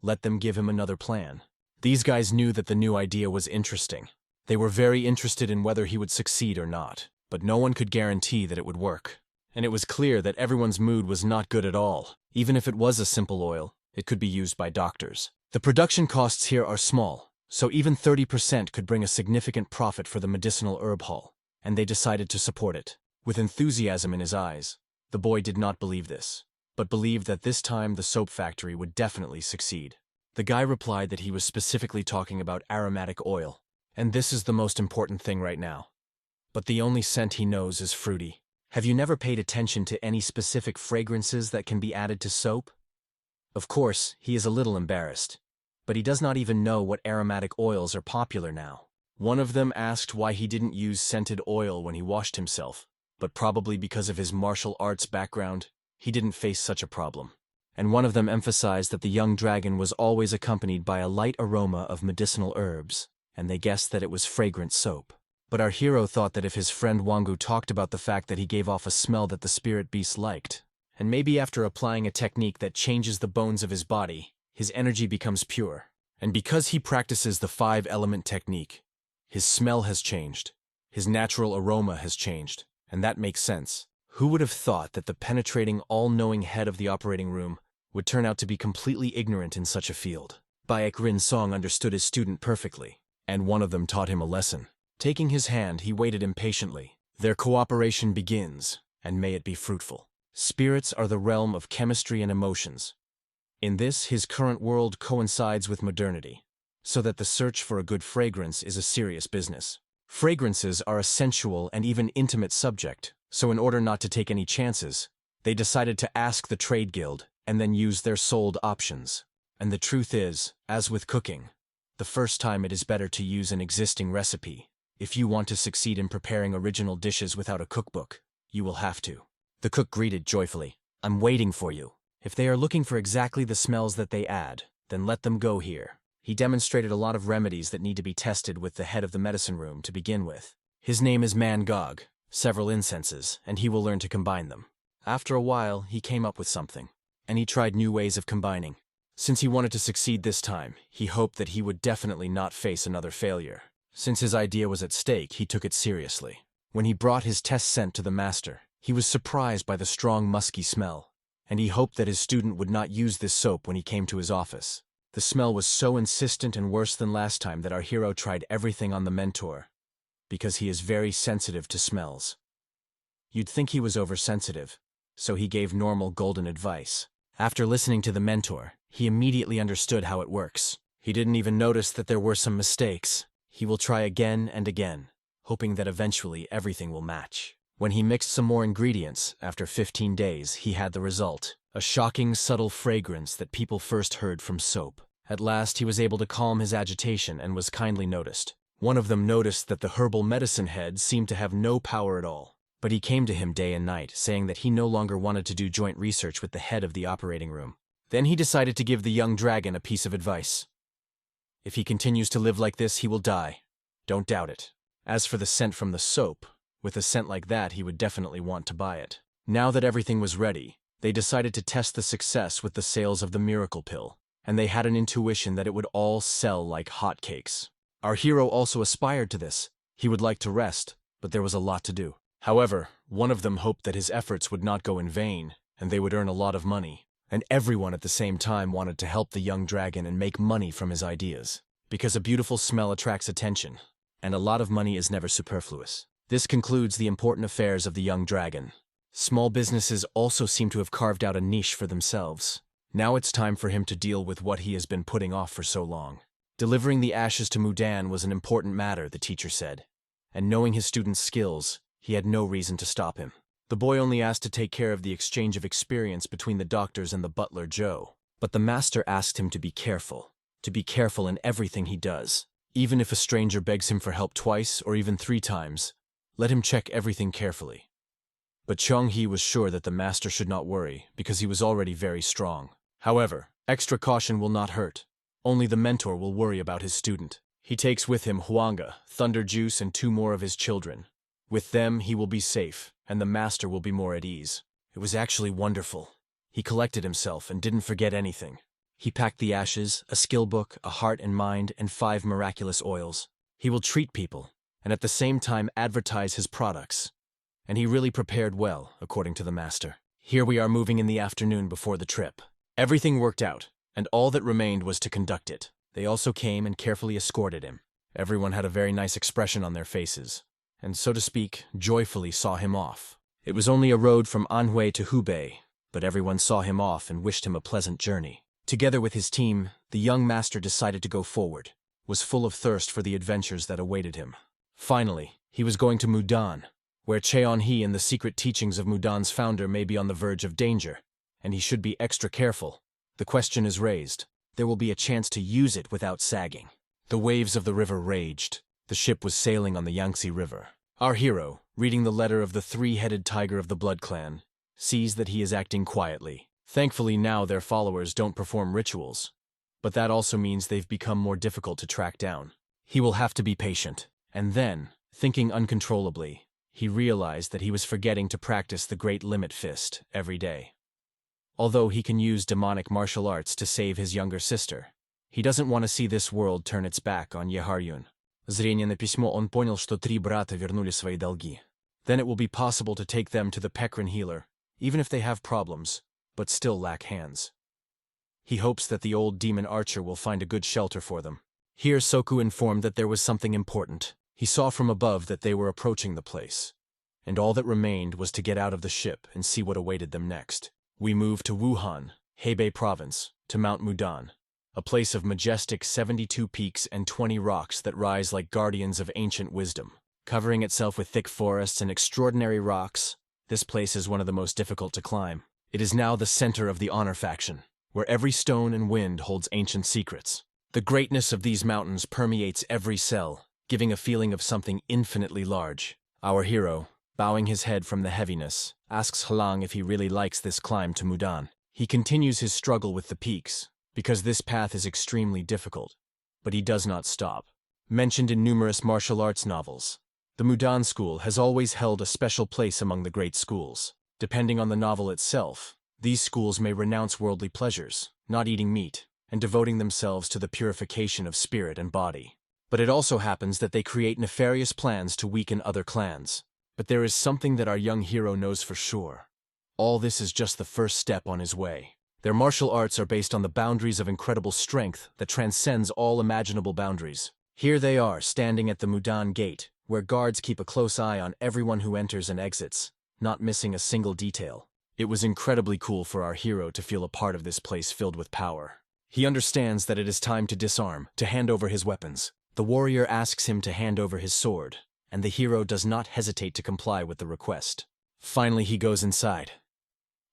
Let them give him another plan. These guys knew that the new idea was interesting. They were very interested in whether he would succeed or not, but no one could guarantee that it would work. And it was clear that everyone's mood was not good at all. Even if it was a simple oil, it could be used by doctors. The production costs here are small, so even 30% could bring a significant profit for the medicinal herb haul, and they decided to support it. With enthusiasm in his eyes, the boy did not believe this, but believed that this time the soap factory would definitely succeed. The guy replied that he was specifically talking about aromatic oil, and this is the most important thing right now. But the only scent he knows is fruity. Have you never paid attention to any specific fragrances that can be added to soap? Of course, he is a little embarrassed, but he does not even know what aromatic oils are popular now. One of them asked why he didn't use scented oil when he washed himself, but probably because of his martial arts background, he didn't face such a problem. And one of them emphasized that the young dragon was always accompanied by a light aroma of medicinal herbs, and they guessed that it was fragrant soap. But our hero thought that if his friend Wangu talked about the fact that he gave off a smell that the spirit beast liked, and maybe after applying a technique that changes the bones of his body, his energy becomes pure. And because he practices the 5-element technique, his smell has changed, his natural aroma has changed, and that makes sense. Who would have thought that the penetrating, all-knowing head of the operating room would turn out to be completely ignorant in such a field? Baek Rin Song understood his student perfectly, and one of them taught him a lesson. Taking his hand, he waited impatiently. Their cooperation begins, and may it be fruitful. Spirits are the realm of chemistry and emotions. In this, his current world coincides with modernity, so that the search for a good fragrance is a serious business. Fragrances are a sensual and even intimate subject, so in order not to take any chances, they decided to ask the trade guild and then use their sold options. And the truth is, as with cooking, the first time it is better to use an existing recipe, if you want to succeed in preparing original dishes without a cookbook. You will have to. The cook greeted joyfully. I'm waiting for you. If they are looking for exactly the smells that they add, then let them go here. He demonstrated a lot of remedies that need to be tested with the head of the medicine room to begin with. His name is Mangog, several incenses, and he will learn to combine them. After a while, he came up with something, and he tried new ways of combining. Since he wanted to succeed this time, he hoped that he would definitely not face another failure. Since his idea was at stake, he took it seriously. When he brought his test scent to the master, he was surprised by the strong musky smell, and he hoped that his student would not use this soap when he came to his office. The smell was so insistent and worse than last time that our hero tried everything on the mentor, because he is very sensitive to smells. You'd think he was oversensitive, so he gave normal golden advice. After listening to the mentor, he immediately understood how it works. He didn't even notice that there were some mistakes. He will try again and again, hoping that eventually everything will match. When he mixed some more ingredients, after 15 days, he had the result. A shocking, subtle fragrance that people first heard from soap. At last, he was able to calm his agitation and was kindly noticed. One of them noticed that the herbal medicine head seemed to have no power at all. But he came to him day and night, saying that he no longer wanted to do joint research with the head of the operating room. Then he decided to give the young dragon a piece of advice. If he continues to live like this, he will die. Don't doubt it. As for the scent from the soap, with a scent like that, he would definitely want to buy it. Now that everything was ready, they decided to test the success with the sales of the miracle pill, and they had an intuition that it would all sell like hotcakes. Our hero also aspired to this. He would like to rest, but there was a lot to do. However, one of them hoped that his efforts would not go in vain, and they would earn a lot of money. And everyone at the same time wanted to help the young dragon and make money from his ideas. Because a beautiful smell attracts attention, and a lot of money is never superfluous. This concludes the important affairs of the young dragon. Small businesses also seem to have carved out a niche for themselves. Now it's time for him to deal with what he has been putting off for so long. Delivering the ashes to Mudan was an important matter, the teacher said. And knowing his student's skills, he had no reason to stop him. The boy only asked to take care of the exchange of experience between the doctors and the butler Joe. But the master asked him to be careful in everything he does. Even if a stranger begs him for help twice or even 3 times, let him check everything carefully. But Chong-hee was sure that the master should not worry, because he was already very strong. However, extra caution will not hurt. Only the mentor will worry about his student. He takes with him Huanga, Thunder Juice, and 2 more of his children. With them, he will be safe, and the master will be more at ease. It was actually wonderful. He collected himself and didn't forget anything. He packed the ashes, a skill book, a heart and mind, and 5 miraculous oils. He will treat people, and at the same time advertise his products. And he really prepared well, according to the master. Here we are moving in the afternoon before the trip. Everything worked out, and all that remained was to conduct it. They also came and carefully escorted him. Everyone had a very nice expression on their faces, and so to speak, joyfully saw him off. It was only a road from Anhui to Hubei, but everyone saw him off and wished him a pleasant journey. Together with his team, the young master decided to go forward, was full of thirst for the adventures that awaited him. Finally, he was going to Mudan, where Cheon-hee and the secret teachings of Mudan's founder may be on the verge of danger, and he should be extra careful. The question is raised. There will be a chance to use it without sagging. The waves of the river raged. The ship was sailing on the Yangtze River. Our hero, reading the letter of the 3-headed tiger of the Blood Clan, sees that he is acting quietly. Thankfully now their followers don't perform rituals, but that also means they've become more difficult to track down. He will have to be patient. And then, thinking uncontrollably, he realized that he was forgetting to practice the Great Limit Fist every day. Although he can use demonic martial arts to save his younger sister, he doesn't want to see this world turn its back on Yeharyun. Зрение на письмо он понял, что 3 брата вернули свои долги. Then it will be possible to take them to the Peckrin healer, even if they have problems, but still lack hands. He hopes that the old demon archer will find a good shelter for them. Here Soku informed that there was something important. He saw from above that they were approaching the place, and all that remained was to get out of the ship and see what awaited them next. We moved to Wuhan, Hebei Province, to Mount Mudan, a place of majestic 72 peaks and 20 rocks that rise like guardians of ancient wisdom. Covering itself with thick forests and extraordinary rocks, this place is one of the most difficult to climb. It is now the center of the Honor faction, where every stone and wind holds ancient secrets. The greatness of these mountains permeates every cell, giving a feeling of something infinitely large. Our hero, Bowing his head from the heaviness, asks Halang if he really likes this climb to Mudan. He continues his struggle with the peaks, because this path is extremely difficult, but he does not stop. Mentioned in numerous martial arts novels, the Mudan school has always held a special place among the great schools. Depending on the novel itself, these schools may renounce worldly pleasures, not eating meat, and devoting themselves to the purification of spirit and body. But it also happens that they create nefarious plans to weaken other clans. But there is something that our young hero knows for sure. All this is just the first step on his way. Their martial arts are based on the boundaries of incredible strength that transcends all imaginable boundaries. Here they are, standing at the Mudan gate, where guards keep a close eye on everyone who enters and exits, not missing a single detail. It was incredibly cool for our hero to feel a part of this place filled with power. He understands that it is time to disarm, to hand over his weapons. The warrior asks him to hand over his sword, and the hero does not hesitate to comply with the request. Finally, he goes inside.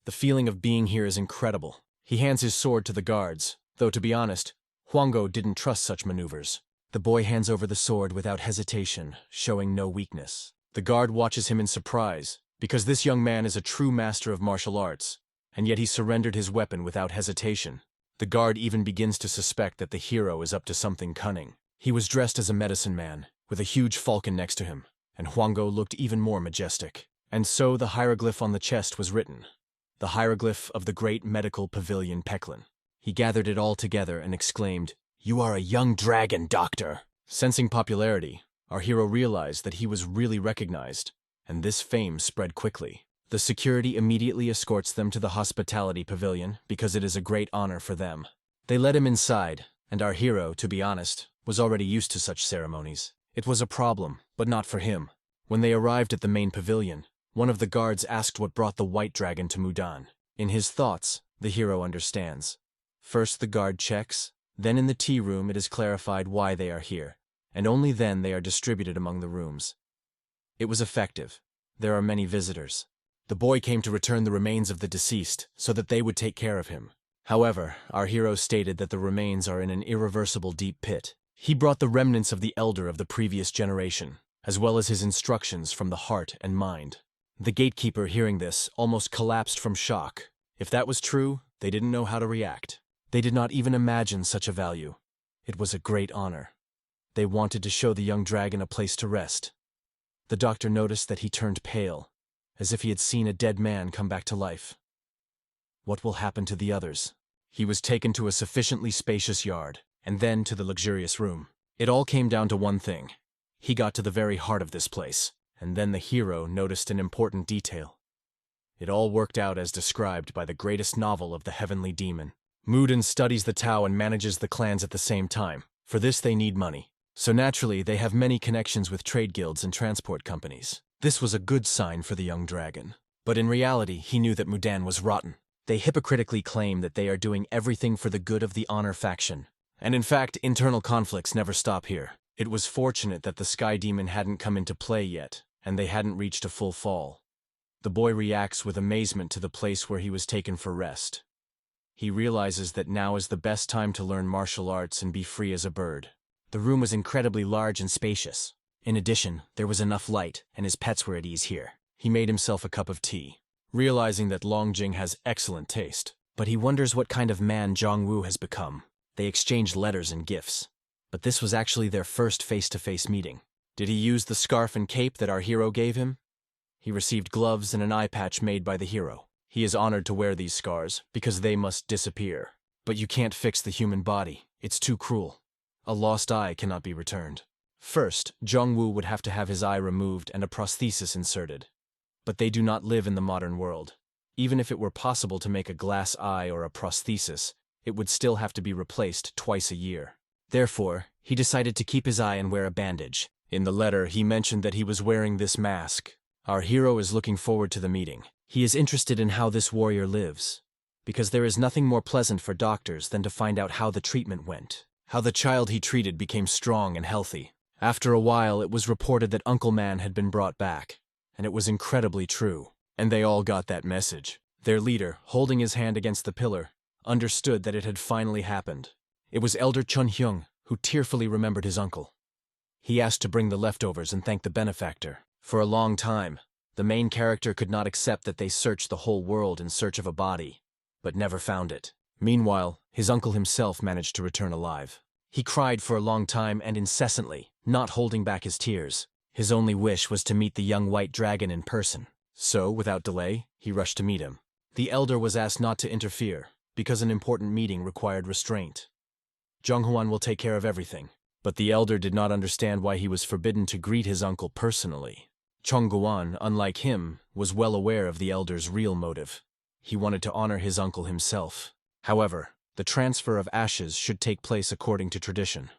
The feeling of being here is incredible. He hands his sword to the guards, though to be honest, Huango didn't trust such maneuvers. The boy hands over the sword without hesitation, showing no weakness. The guard watches him in surprise, because this young man is a true master of martial arts, and yet he surrendered his weapon without hesitation. The guard even begins to suspect that the hero is up to something cunning. He was dressed as a medicine man, with a huge falcon next to him, and Huango looked even more majestic. And so the hieroglyph on the chest was written. The hieroglyph of the great medical pavilion Pecklin. He gathered it all together and exclaimed, "You are a young dragon, doctor!" Sensing popularity, our hero realized that he was really recognized, and this fame spread quickly. The security immediately escorts them to the hospitality pavilion because it is a great honor for them. They let him inside, and our hero, to be honest, was already used to such ceremonies. It was a problem, but not for him. When they arrived at the main pavilion, one of the guards asked what brought the white dragon to Mudan. In his thoughts, the hero understands. First the guard checks, then in the tea room it is clarified why they are here, and only then they are distributed among the rooms. It was effective. There are many visitors. The boy came to return the remains of the deceased so that they would take care of him. However, our hero stated that the remains are in an irreversible deep pit. He brought the remnants of the elder of the previous generation, as well as his instructions from the heart and mind. The gatekeeper, hearing this, almost collapsed from shock. If that was true, they didn't know how to react. They did not even imagine such a value. It was a great honor. They wanted to show the young dragon a place to rest. The doctor noticed that he turned pale, as if he had seen a dead man come back to life. What will happen to the others? He was taken to a sufficiently spacious yard, and then to the luxurious room. It all came down to one thing. He got to the very heart of this place, and then the hero noticed an important detail. It all worked out as described by the greatest novel of the heavenly demon. Mudan studies the Tao and manages the clans at the same time. For this they need money. So naturally they have many connections with trade guilds and transport companies. This was a good sign for the young dragon. But in reality, he knew that Mudan was rotten. They hypocritically claim that they are doing everything for the good of the honor faction. And in fact, internal conflicts never stop here. It was fortunate that the Sky Demon hadn't come into play yet, and they hadn't reached a full fall. The boy reacts with amazement to the place where he was taken for rest. He realizes that now is the best time to learn martial arts and be free as a bird. The room was incredibly large and spacious. In addition, there was enough light, and his pets were at ease here. He made himself a cup of tea, realizing that Longjing has excellent taste. But he wonders what kind of man Zhongwu has become. They exchanged letters and gifts. But this was actually their first face-to-face meeting. Did he use the scarf and cape that our hero gave him? He received gloves and an eye patch made by the hero. He is honored to wear these scars, because they must disappear. But you can't fix the human body. It's too cruel. A lost eye cannot be returned. First, Zhongwu would have to have his eye removed and a prosthesis inserted. But they do not live in the modern world. Even if it were possible to make a glass eye or a prosthesis, it would still have to be replaced twice a year. Therefore, he decided to keep his eye and wear a bandage. In the letter, he mentioned that he was wearing this mask. Our hero is looking forward to the meeting. He is interested in how this warrior lives, because there is nothing more pleasant for doctors than to find out how the treatment went, how the child he treated became strong and healthy. After a while, it was reported that Uncle Man had been brought back, and it was incredibly true. And they all got that message. Their leader, holding his hand against the pillar, understood that it had finally happened. It was Elder Chun Hyung, who tearfully remembered his uncle. He asked to bring the leftovers and thank the benefactor. For a long time, The main character could not accept that they searched the whole world in search of a body, but never found it. Meanwhile, his uncle himself managed to return alive. He cried for a long time and incessantly, not holding back his tears. His only wish was to meet the young white dragon in person. So, without delay, he rushed to meet him. The elder was asked not to interfere, because an important meeting required restraint. Zhonghuan will take care of everything. But the elder did not understand why he was forbidden to greet his uncle personally. Chongguan, unlike him, was well aware of the elder's real motive. He wanted to honor his uncle himself. However, the transfer of ashes should take place according to tradition.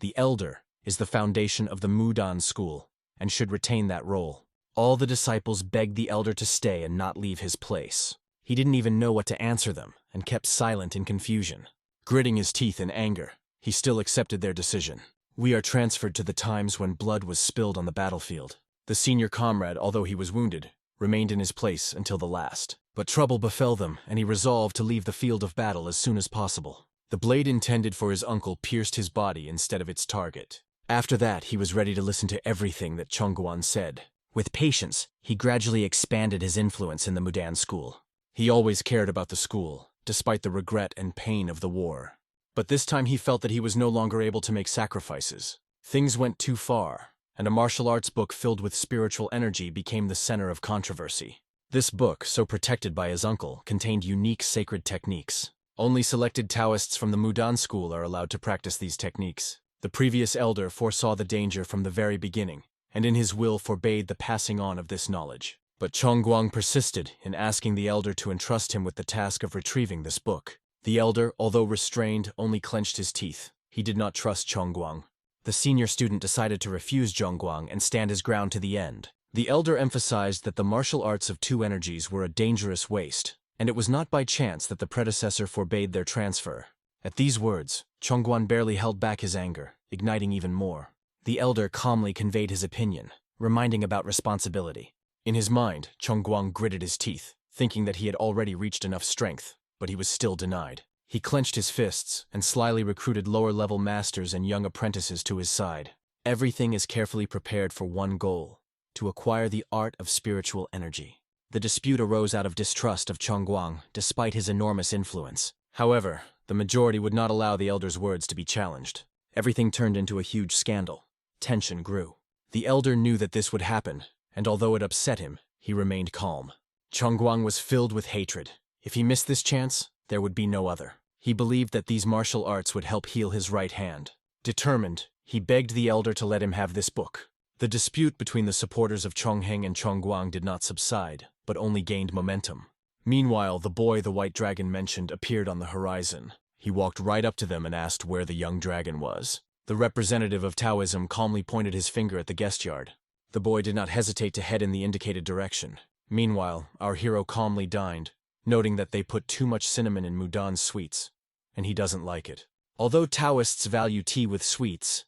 The elder is the foundation of the Mudan school, and should retain that role. All the disciples begged the elder to stay and not leave his place. He didn't even know what to answer them, and kept silent in confusion. Gritting his teeth in anger, he still accepted their decision. We are transferred to the times when blood was spilled on the battlefield. The senior comrade, although he was wounded, remained in his place until the last. But trouble befell them, and he resolved to leave the field of battle as soon as possible. The blade intended for his uncle pierced his body instead of its target. After that, he was ready to listen to everything that Chongguan said. With patience, he gradually expanded his influence in the Mudan school. He always cared about the school, despite the regret and pain of the war. But this time he felt that he was no longer able to make sacrifices. Things went too far, and a martial arts book filled with spiritual energy became the center of controversy. This book, so protected by his uncle, contained unique sacred techniques. Only selected Taoists from the Mudan school are allowed to practice these techniques. The previous elder foresaw the danger from the very beginning, and in his will forbade the passing on of this knowledge. But Chongguang persisted in asking the elder to entrust him with the task of retrieving this book. The elder, although restrained, only clenched his teeth. He did not trust Chongguang. The senior student decided to refuse Zhongguang and stand his ground to the end. The elder emphasized that the martial arts of two energies were a dangerous waste, and it was not by chance that the predecessor forbade their transfer. At these words, Chongguan barely held back his anger, igniting even more. The elder calmly conveyed his opinion, reminding about responsibility. In his mind, Chongguang gritted his teeth, thinking that he had already reached enough strength, but he was still denied. He clenched his fists and slyly recruited lower-level masters and young apprentices to his side. Everything is carefully prepared for one goal: to acquire the art of spiritual energy. The dispute arose out of distrust of Chongguang, despite his enormous influence. However, the majority would not allow the elder's words to be challenged. Everything turned into a huge scandal. Tension grew. The elder knew that this would happen, and although it upset him, he remained calm. Chongguang was filled with hatred. If he missed this chance, there would be no other. He believed that these martial arts would help heal his right hand. Determined, he begged the elder to let him have this book. The dispute between the supporters of Chongheng and Chongguang did not subside, but only gained momentum. Meanwhile, the boy the white dragon mentioned appeared on the horizon. He walked right up to them and asked where the young dragon was. The representative of Taoism calmly pointed his finger at the guest yard. The boy did not hesitate to head in the indicated direction. Meanwhile, our hero calmly dined, noting that they put too much cinnamon in Mudan's sweets, and he doesn't like it. Although Taoists value tea with sweets,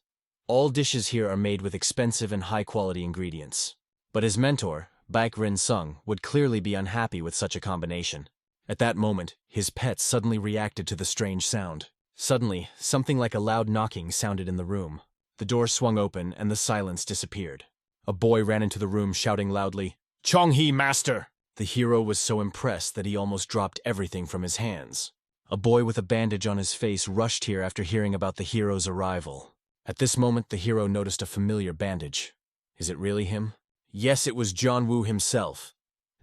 all dishes here are made with expensive and high-quality ingredients. But his mentor, Baek Rin Sung, would clearly be unhappy with such a combination. At that moment, his pet suddenly reacted to the strange sound. Suddenly, something like a loud knocking sounded in the room. The door swung open and the silence disappeared. A boy ran into the room shouting loudly, "Chonghe, master!" The hero was so impressed that he almost dropped everything from his hands. A boy with a bandage on his face rushed here after hearing about the hero's arrival. At this moment, the hero noticed a familiar bandage. Is it really him? Yes, it was John Woo himself.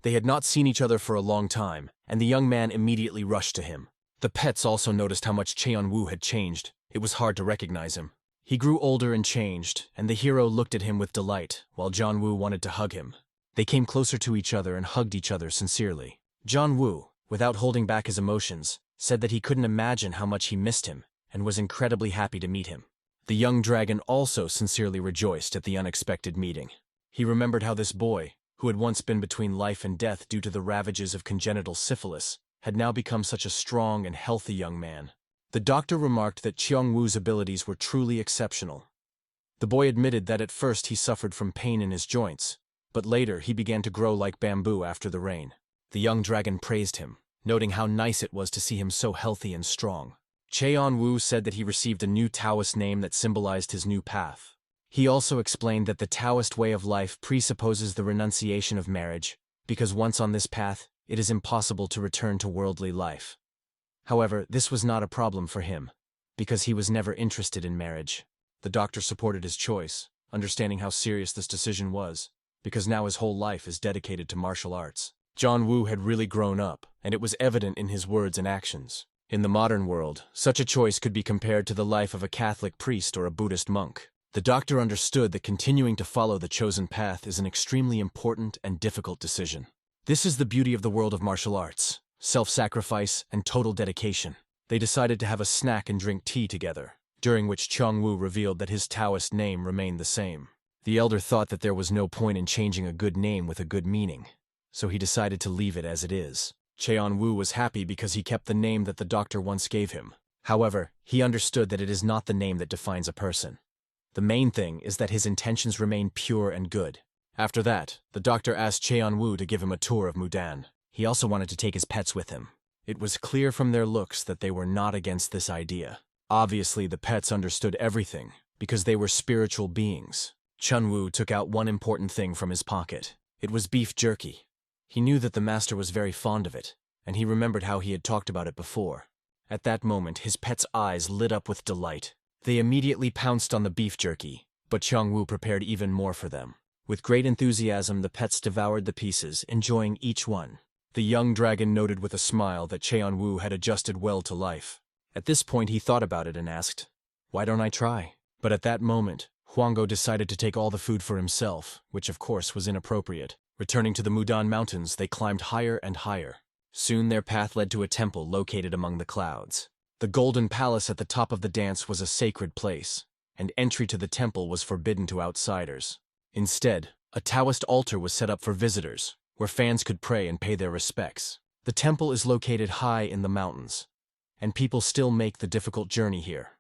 They had not seen each other for a long time, and the young man immediately rushed to him. The pets also noticed how much Cheon Woo had changed. It was hard to recognize him. He grew older and changed, and the hero looked at him with delight, while John Woo wanted to hug him. They came closer to each other and hugged each other sincerely. John Woo, without holding back his emotions, said that he couldn't imagine how much he missed him, and was incredibly happy to meet him. The young dragon also sincerely rejoiced at the unexpected meeting. He remembered how this boy, who had once been between life and death due to the ravages of congenital syphilis, had now become such a strong and healthy young man. The doctor remarked that Cheong Woo's abilities were truly exceptional. The boy admitted that at first he suffered from pain in his joints, but later he began to grow like bamboo after the rain. The young dragon praised him, noting how nice it was to see him so healthy and strong. Cheon Woo said that he received a new Taoist name that symbolized his new path. He also explained that the Taoist way of life presupposes the renunciation of marriage, because once on this path, it is impossible to return to worldly life. However, this was not a problem for him, because he was never interested in marriage. The doctor supported his choice, understanding how serious this decision was, because now his whole life is dedicated to martial arts. John Woo had really grown up, and it was evident in his words and actions. In the modern world, such a choice could be compared to the life of a Catholic priest or a Buddhist monk. The doctor understood that continuing to follow the chosen path is an extremely important and difficult decision. This is the beauty of the world of martial arts: self-sacrifice and total dedication. They decided to have a snack and drink tea together, during which Chong Woo revealed that his Taoist name remained the same. The elder thought that there was no point in changing a good name with a good meaning, so he decided to leave it as it is. Cheon Woo was happy because he kept the name that the doctor once gave him. However, he understood that it is not the name that defines a person. The main thing is that his intentions remain pure and good. After that, the doctor asked Cheon Woo to give him a tour of Mudan. He also wanted to take his pets with him. It was clear from their looks that they were not against this idea. Obviously, the pets understood everything, because they were spiritual beings. Chun Woo took out one important thing from his pocket. It was beef jerky. He knew that the master was very fond of it, and he remembered how he had talked about it before. At that moment, his pets' eyes lit up with delight. They immediately pounced on the beef jerky, but Chong Woo prepared even more for them. With great enthusiasm, the pets devoured the pieces, enjoying each one. The young dragon noted with a smile that Cheon Woo had adjusted well to life. At this point, he thought about it and asked, "Why don't I try?" But at that moment, Huanggo decided to take all the food for himself, which of course was inappropriate. Returning to the Mudan Mountains, they climbed higher and higher. Soon their path led to a temple located among the clouds. The Golden Palace at the top of the dance was a sacred place, and entry to the temple was forbidden to outsiders. Instead, a Taoist altar was set up for visitors, where fans could pray and pay their respects. The temple is located high in the mountains, and people still make the difficult journey here.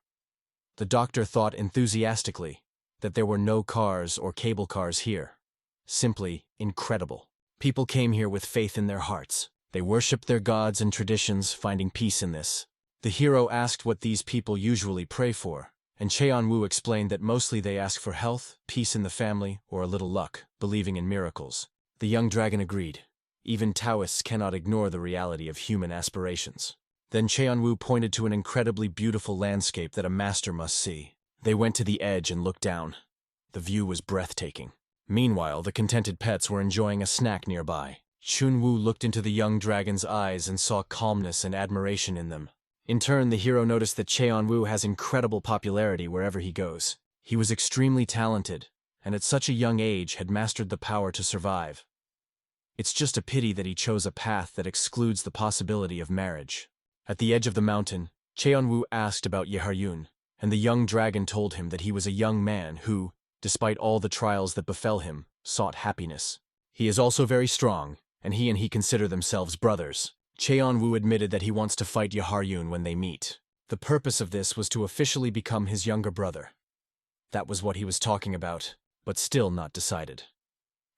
The doctor thought enthusiastically that there were no cars or cable cars here. Simply incredible. People came here with faith in their hearts. They worshipped their gods and traditions, finding peace in this. The hero asked what these people usually pray for, and Cheon Woo explained that mostly they ask for health, peace in the family, or a little luck, believing in miracles. The young dragon agreed. Even Taoists cannot ignore the reality of human aspirations. Then Cheon Woo pointed to an incredibly beautiful landscape that a master must see. They went to the edge and looked down. The view was breathtaking. Meanwhile, the contented pets were enjoying a snack nearby. Chun Woo looked into the young dragon's eyes and saw calmness and admiration in them. In turn, the hero noticed that Cheon Woo has incredible popularity wherever he goes. He was extremely talented, and at such a young age had mastered the power to survive. It's just a pity that he chose a path that excludes the possibility of marriage. At the edge of the mountain, Cheon Woo asked about Yeharyun, and the young dragon told him that he was a young man who, despite all the trials that befell him, sought happiness. He is also very strong, and he consider themselves brothers. Cheon Woo admitted that he wants to fight Yeharyun when they meet. The purpose of this was to officially become his younger brother. That was what he was talking about, but still not decided.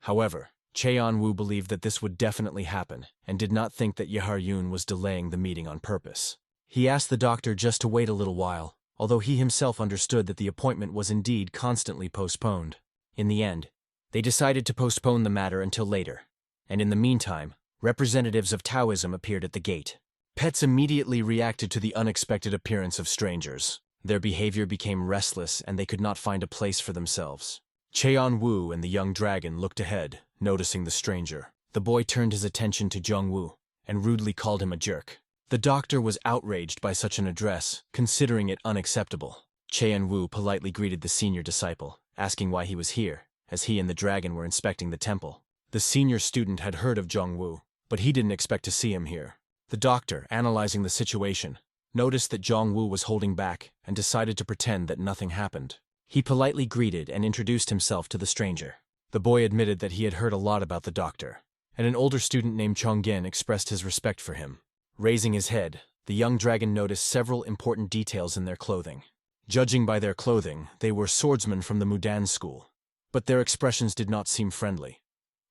However, Cheon Woo believed that this would definitely happen, and did not think that Yeharyun was delaying the meeting on purpose. He asked the doctor just to wait a little while, although he himself understood that the appointment was indeed constantly postponed. In the end, they decided to postpone the matter until later, and in the meantime, representatives of Taoism appeared at the gate. Pets immediately reacted to the unexpected appearance of strangers. Their behavior became restless and they could not find a place for themselves. Cheon Woo and the young dragon looked ahead, noticing the stranger. The boy turned his attention to Jung Woo and rudely called him a jerk. The doctor was outraged by such an address, considering it unacceptable. Cheon Woo politely greeted the senior disciple, asking why he was here, as he and the dragon were inspecting the temple. The senior student had heard of Jung Woo, but he didn't expect to see him here. The doctor, analyzing the situation, noticed that Jung Woo was holding back and decided to pretend that nothing happened. He politely greeted and introduced himself to the stranger. The boy admitted that he had heard a lot about the doctor, and an older student named Chonggen expressed his respect for him. Raising his head, the young dragon noticed several important details in their clothing. Judging by their clothing, they were swordsmen from the Mudan school, but their expressions did not seem friendly.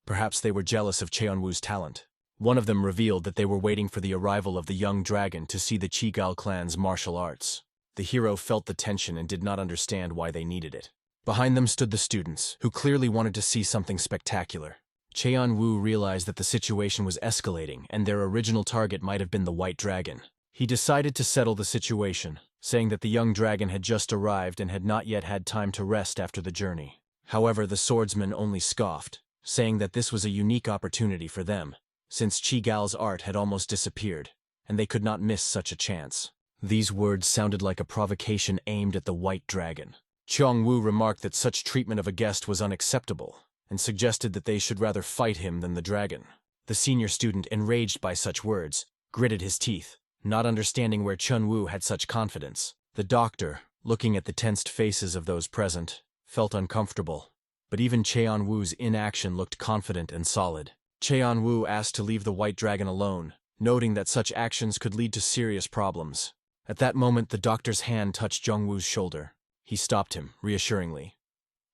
Perhaps they were jealous of Cheon Woo's talent. One of them revealed that they were waiting for the arrival of the young dragon to see the Chigal clan's martial arts. The hero felt the tension and did not understand why they needed it. Behind them stood the students, who clearly wanted to see something spectacular. Cheon-woo realized that the situation was escalating and their original target might have been the White Dragon. He decided to settle the situation, saying that the young dragon had just arrived and had not yet had time to rest after the journey. However, the swordsman only scoffed, saying that this was a unique opportunity for them, since Chi-Gal's art had almost disappeared, and they could not miss such a chance. These words sounded like a provocation aimed at the White Dragon. Cheong-woo remarked that such treatment of a guest was unacceptable, and suggested that they should rather fight him than the dragon. The senior student, enraged by such words, gritted his teeth, not understanding where Chun-woo had such confidence. The doctor, looking at the tensed faces of those present, felt uncomfortable, but even Cheon-woo's inaction looked confident and solid. Cheon-woo asked to leave the White Dragon alone, noting that such actions could lead to serious problems. At that moment, the doctor's hand touched Jung-woo's shoulder. He stopped him, reassuringly.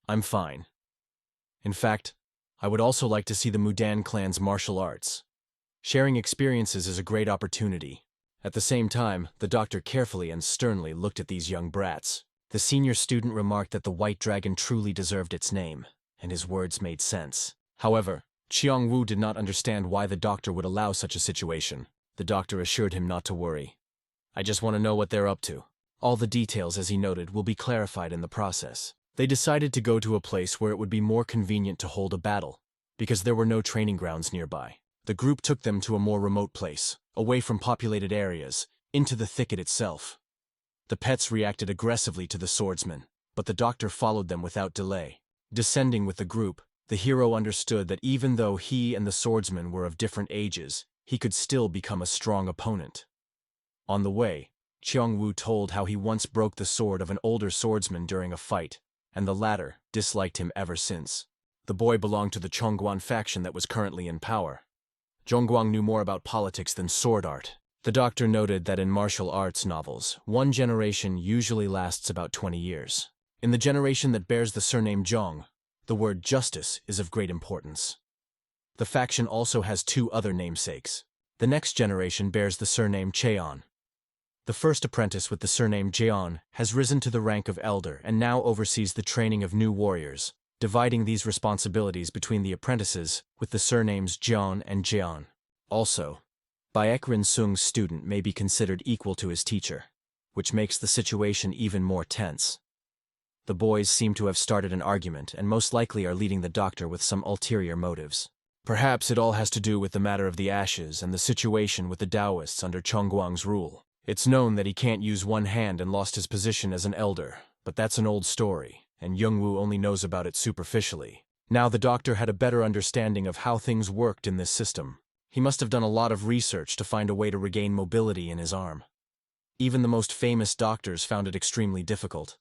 "I'm fine. In fact, I would also like to see the Mudan clan's martial arts. Sharing experiences is a great opportunity." At the same time, the doctor carefully and sternly looked at these young brats. The senior student remarked that the White Dragon truly deserved its name, and his words made sense. However, Cheong-woo did not understand why the doctor would allow such a situation. The doctor assured him not to worry. "I just want to know what they're up to. All the details, as he noted, will be clarified in the process." They decided to go to a place where it would be more convenient to hold a battle, because there were no training grounds nearby. The group took them to a more remote place, away from populated areas, into the thicket itself. The pets reacted aggressively to the swordsman, but the doctor followed them without delay. Descending with the group, the hero understood that even though he and the swordsman were of different ages, he could still become a strong opponent. On the way, Cheong-woo told how he once broke the sword of an older swordsman during a fight, and the latter disliked him ever since. The boy belonged to the Chongguan faction that was currently in power. Zhongguang knew more about politics than sword art. The doctor noted that in martial arts novels, one generation usually lasts about 20 years. In the generation that bears the surname Zhong, the word justice is of great importance. The faction also has two other namesakes. The next generation bears the surname Cheon. The first apprentice with the surname Jeon has risen to the rank of elder and now oversees the training of new warriors, dividing these responsibilities between the apprentices with the surnames Jeon and Jeon. Also, Baekrin Sung's student may be considered equal to his teacher, which makes the situation even more tense. The boys seem to have started an argument and most likely are leading the doctor with some ulterior motives. Perhaps it all has to do with the matter of the ashes and the situation with the Taoists under Chongguang's rule. It's known that he can't use one hand and lost his position as an elder, but that's an old story, and Young-woo only knows about it superficially. Now the doctor had a better understanding of how things worked in this system. He must have done a lot of research to find a way to regain mobility in his arm. Even the most famous doctors found it extremely difficult.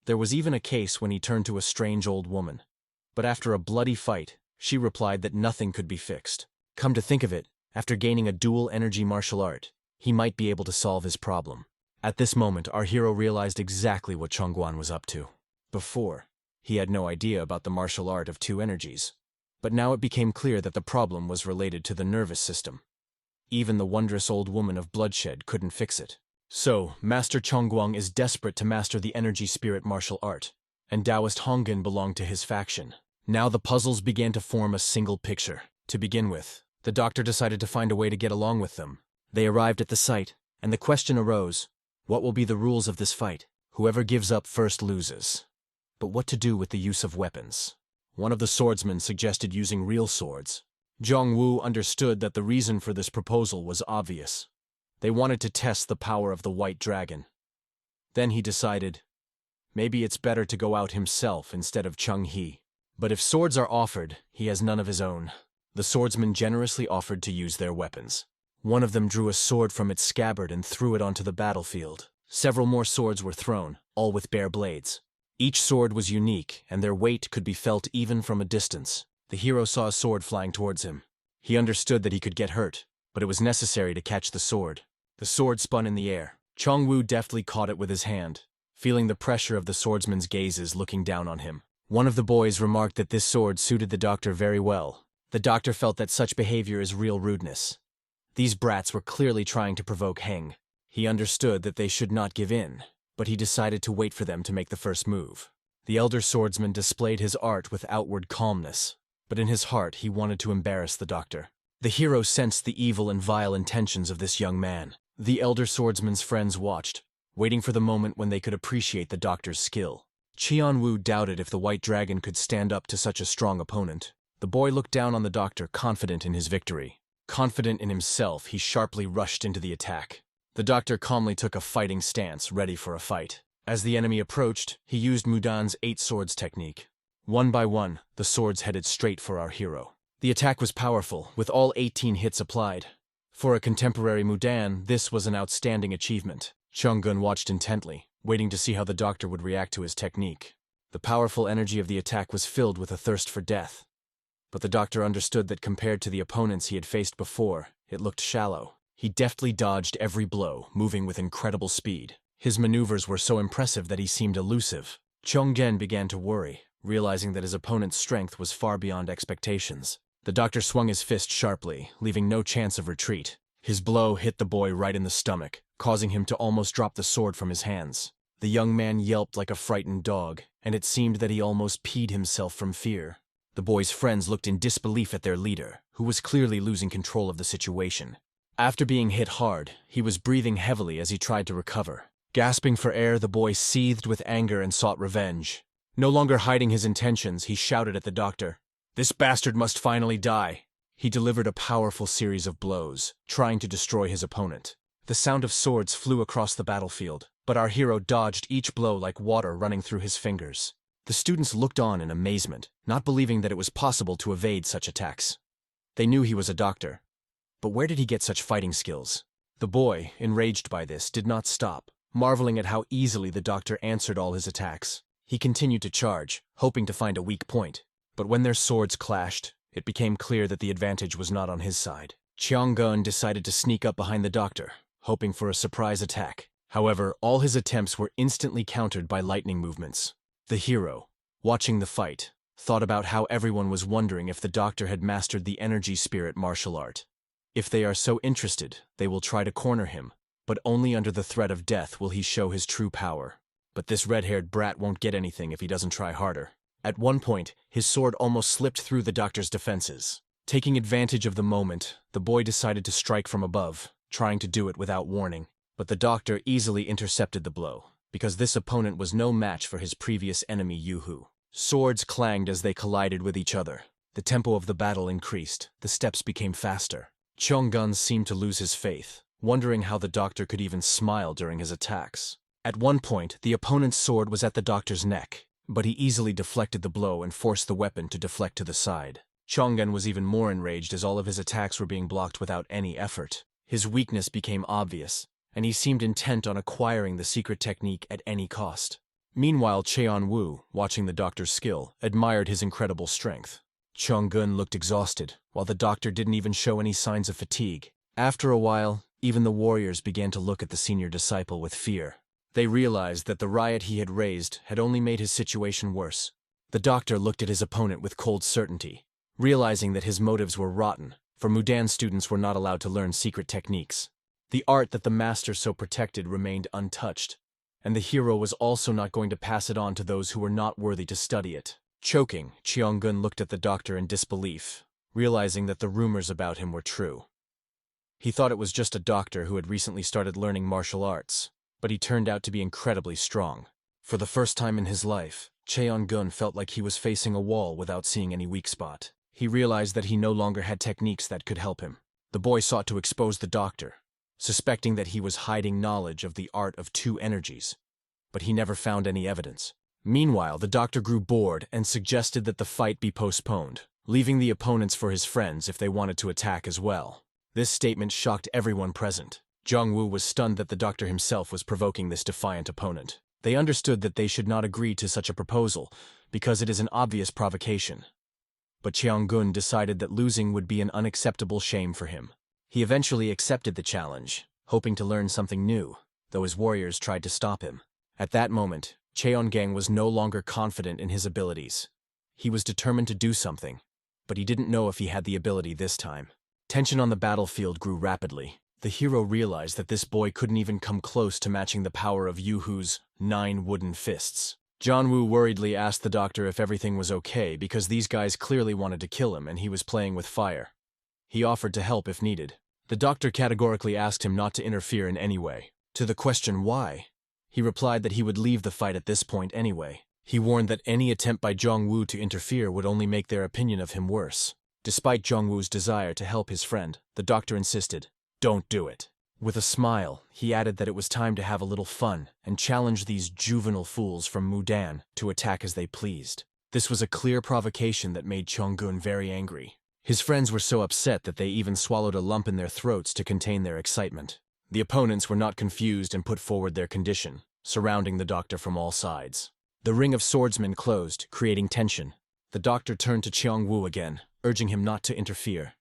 There was even a case when he turned to a strange old woman. But after a bloody fight, she replied that nothing could be fixed. Come to think of it, after gaining a dual-energy martial art, he might be able to solve his problem. At this moment, our hero realized exactly what Chongguan was up to. Before, he had no idea about the martial art of two energies. But now it became clear that the problem was related to the nervous system. Even the wondrous old woman of bloodshed couldn't fix it. So, Master Chongguang is desperate to master the energy spirit martial art, and Taoist Honggen belonged to his faction. Now the puzzles began to form a single picture. To begin with, the doctor decided to find a way to get along with them. They arrived at the site, and the question arose, what will be the rules of this fight? Whoever gives up first loses. But what to do with the use of weapons? One of the swordsmen suggested using real swords. Jong-woo understood that the reason for this proposal was obvious. They wanted to test the power of the White Dragon. Then he decided, maybe it's better to go out himself instead of Chung-hee. But if swords are offered, he has none of his own. The swordsmen generously offered to use their weapons. One of them drew a sword from its scabbard and threw it onto the battlefield. Several more swords were thrown, all with bare blades. Each sword was unique, and their weight could be felt even from a distance. The hero saw a sword flying towards him. He understood that he could get hurt, but it was necessary to catch the sword. The sword spun in the air. Chong-woo deftly caught it with his hand, feeling the pressure of the swordsman's gazes looking down on him. One of the boys remarked that this sword suited the doctor very well. The doctor felt that such behavior is real rudeness. These brats were clearly trying to provoke Heng. He understood that they should not give in, but he decided to wait for them to make the first move. The elder swordsman displayed his art with outward calmness, but in his heart he wanted to embarrass the doctor. The hero sensed the evil and vile intentions of this young man. The elder swordsman's friends watched, waiting for the moment when they could appreciate the doctor's skill. Qianwu doubted if the white dragon could stand up to such a strong opponent. The boy looked down on the doctor, confident in his victory. Confident in himself, he sharply rushed into the attack. The doctor calmly took a fighting stance, ready for a fight. As the enemy approached, he used Mudan's 8 swords technique. One by one, the swords headed straight for our hero. The attack was powerful, with all 18 hits applied. For a contemporary Mudan, this was an outstanding achievement. Changgun watched intently, waiting to see how the doctor would react to his technique. The powerful energy of the attack was filled with a thirst for death. But the doctor understood that compared to the opponents he had faced before, it looked shallow. He deftly dodged every blow, moving with incredible speed. His maneuvers were so impressive that he seemed elusive. Chonggen began to worry, realizing that his opponent's strength was far beyond expectations. The doctor swung his fist sharply, leaving no chance of retreat. His blow hit the boy right in the stomach, causing him to almost drop the sword from his hands. The young man yelped like a frightened dog, and it seemed that he almost peed himself from fear. The boy's friends looked in disbelief at their leader, who was clearly losing control of the situation. After being hit hard, he was breathing heavily as he tried to recover. Gasping for air, the boy seethed with anger and sought revenge. No longer hiding his intentions, he shouted at the doctor, "This bastard must finally die." He delivered a powerful series of blows, trying to destroy his opponent. The sound of swords flew across the battlefield, but our hero dodged each blow like water running through his fingers. The students looked on in amazement, not believing that it was possible to evade such attacks. They knew he was a doctor, but where did he get such fighting skills? The boy, enraged by this, did not stop, marveling at how easily the doctor answered all his attacks. He continued to charge, hoping to find a weak point. But when their swords clashed, it became clear that the advantage was not on his side. Qiangun decided to sneak up behind the doctor, hoping for a surprise attack. However, all his attempts were instantly countered by lightning movements. The hero, watching the fight, thought about how everyone was wondering if the doctor had mastered the energy spirit martial art. If they are so interested, they will try to corner him, but only under the threat of death will he show his true power. But this red-haired brat won't get anything if he doesn't try harder. At one point, his sword almost slipped through the doctor's defenses. Taking advantage of the moment, the boy decided to strike from above, trying to do it without warning. But the doctor easily intercepted the blow, because this opponent was no match for his previous enemy Yuhu. Swords clanged as they collided with each other. The tempo of the battle increased, the steps became faster. Chonggun seemed to lose his faith, wondering how the doctor could even smile during his attacks. At one point, the opponent's sword was at the doctor's neck, but he easily deflected the blow and forced the weapon to deflect to the side. Chonggun was even more enraged as all of his attacks were being blocked without any effort. His weakness became obvious, and he seemed intent on acquiring the secret technique at any cost. Meanwhile, Cheon-woo, watching the doctor's skill, admired his incredible strength. Chonggun looked exhausted, while the doctor didn't even show any signs of fatigue. After a while, even the warriors began to look at the senior disciple with fear. They realized that the riot he had raised had only made his situation worse. The doctor looked at his opponent with cold certainty, realizing that his motives were rotten, for Mudan students were not allowed to learn secret techniques. The art that the master so protected remained untouched, and the hero was also not going to pass it on to those who were not worthy to study it. Choking, Cheongun looked at the doctor in disbelief, realizing that the rumors about him were true. He thought it was just a doctor who had recently started learning martial arts, but he turned out to be incredibly strong. For the first time in his life, Cheon-gun felt like he was facing a wall without seeing any weak spot. He realized that he no longer had techniques that could help him. The boy sought to expose the doctor, suspecting that he was hiding knowledge of the art of two energies, but he never found any evidence. Meanwhile, the doctor grew bored and suggested that the fight be postponed, leaving the opponents for his friends if they wanted to attack as well. This statement shocked everyone present. Jung-woo was stunned that the doctor himself was provoking this defiant opponent. They understood that they should not agree to such a proposal, because it is an obvious provocation. But Cheon-gun decided that losing would be an unacceptable shame for him. He eventually accepted the challenge, hoping to learn something new, though his warriors tried to stop him. At that moment, Cheon-gang was no longer confident in his abilities. He was determined to do something, but he didn't know if he had the ability this time. Tension on the battlefield grew rapidly. The hero realized that this boy couldn't even come close to matching the power of Yuhu's 9 wooden fists. Jianwu worriedly asked the doctor if everything was okay because these guys clearly wanted to kill him and he was playing with fire. He offered to help if needed. The doctor categorically asked him not to interfere in any way. To the question why, he replied that he would leave the fight at this point anyway. He warned that any attempt by Jiangwu to interfere would only make their opinion of him worse. Despite Jiangwu's desire to help his friend, the doctor insisted, "Don't do it." With a smile, he added that it was time to have a little fun and challenge these juvenile fools from Mudan to attack as they pleased. This was a clear provocation that made Chonggun very angry. His friends were so upset that they even swallowed a lump in their throats to contain their excitement. The opponents were not confused and put forward their condition, surrounding the doctor from all sides. The ring of swordsmen closed, creating tension. The doctor turned to Jiangwu again, urging him not to interfere.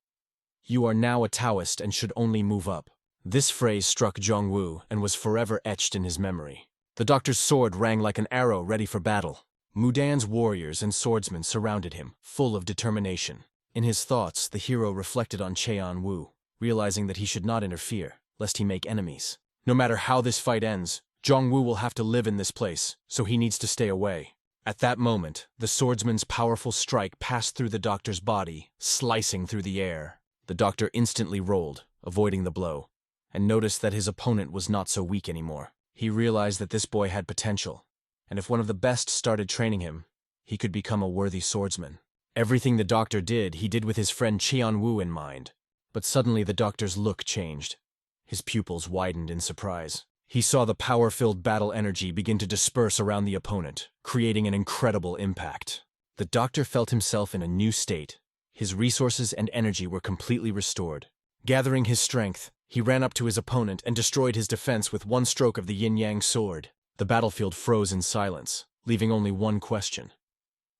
"You are now a Taoist and should only move up." This phrase struck Jiangwu and was forever etched in his memory. The doctor's sword rang like an arrow ready for battle. Mudan's warriors and swordsmen surrounded him, full of determination. In his thoughts, the hero reflected on Jianwu, realizing that he should not interfere, lest he make enemies. No matter how this fight ends, Jiangwu will have to live in this place, so he needs to stay away. At that moment, the swordsman's powerful strike passed through the doctor's body, slicing through the air. The doctor instantly rolled, avoiding the blow, and noticed that his opponent was not so weak anymore. He realized that this boy had potential, and if one of the best started training him, he could become a worthy swordsman. Everything the doctor did, he did with his friend Jianwu in mind. But suddenly the doctor's look changed. His pupils widened in surprise. He saw the power-filled battle energy begin to disperse around the opponent, creating an incredible impact. The doctor felt himself in a new state. His resources and energy were completely restored. Gathering his strength, he ran up to his opponent and destroyed his defense with one stroke of the yin-yang sword. The battlefield froze in silence, leaving only one question.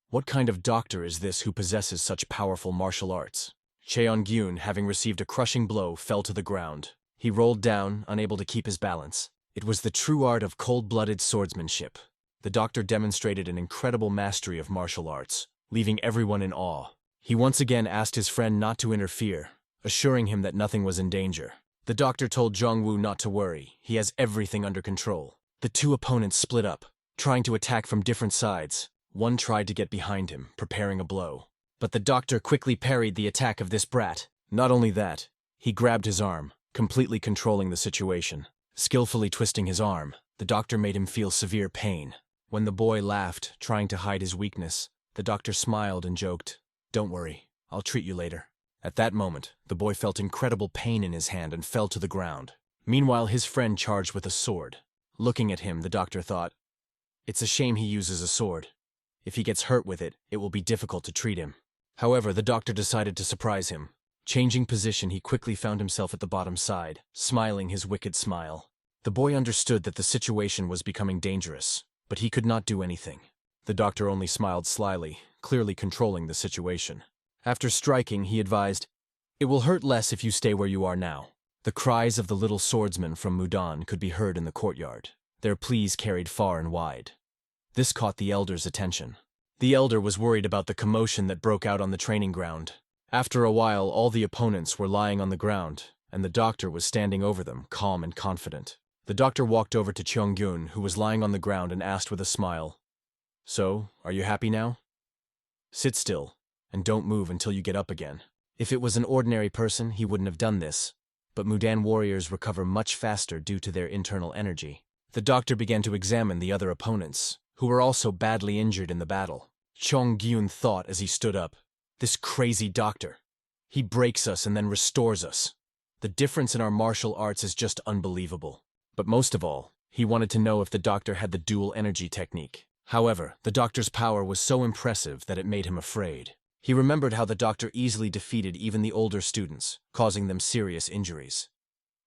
What kind of doctor is this who possesses such powerful martial arts? Cheon-gyun, having received a crushing blow, fell to the ground. He rolled down, unable to keep his balance. It was the true art of cold-blooded swordsmanship. The doctor demonstrated an incredible mastery of martial arts, leaving everyone in awe. He once again asked his friend not to interfere, assuring him that nothing was in danger. The doctor told Jiangwu not to worry, he has everything under control. The two opponents split up, trying to attack from different sides. One tried to get behind him, preparing a blow. But the doctor quickly parried the attack of this brat. Not only that, he grabbed his arm, completely controlling the situation. Skillfully twisting his arm, the doctor made him feel severe pain. When the boy laughed, trying to hide his weakness, the doctor smiled and joked, "Don't worry, I'll treat you later." At that moment, the boy felt incredible pain in his hand and fell to the ground. Meanwhile, his friend charged with a sword. Looking at him, the doctor thought, "It's a shame he uses a sword. If he gets hurt with it, it will be difficult to treat him." However, the doctor decided to surprise him. Changing position, he quickly found himself at the bottom side, smiling his wicked smile. The boy understood that the situation was becoming dangerous, but he could not do anything. The doctor only smiled slyly, clearly controlling the situation. After striking, he advised, "It will hurt less if you stay where you are now." The cries of the little swordsmen from Mudan could be heard in the courtyard, their pleas carried far and wide. This caught the elder's attention. The elder was worried about the commotion that broke out on the training ground. After a while, all the opponents were lying on the ground, and the doctor was standing over them, calm and confident. The doctor walked over to Cheong-gyun, who was lying on the ground, and asked with a smile, "So, are you happy now? Sit still, and don't move until you get up again." If it was an ordinary person, he wouldn't have done this, but Mudan warriors recover much faster due to their internal energy. The doctor began to examine the other opponents, who were also badly injured in the battle. Cheong-gyun thought as he stood up, "This crazy doctor. He breaks us and then restores us. The difference in our martial arts is just unbelievable." But most of all, he wanted to know if the doctor had the dual energy technique. However, the doctor's power was so impressive that it made him afraid. He remembered how the doctor easily defeated even the older students, causing them serious injuries.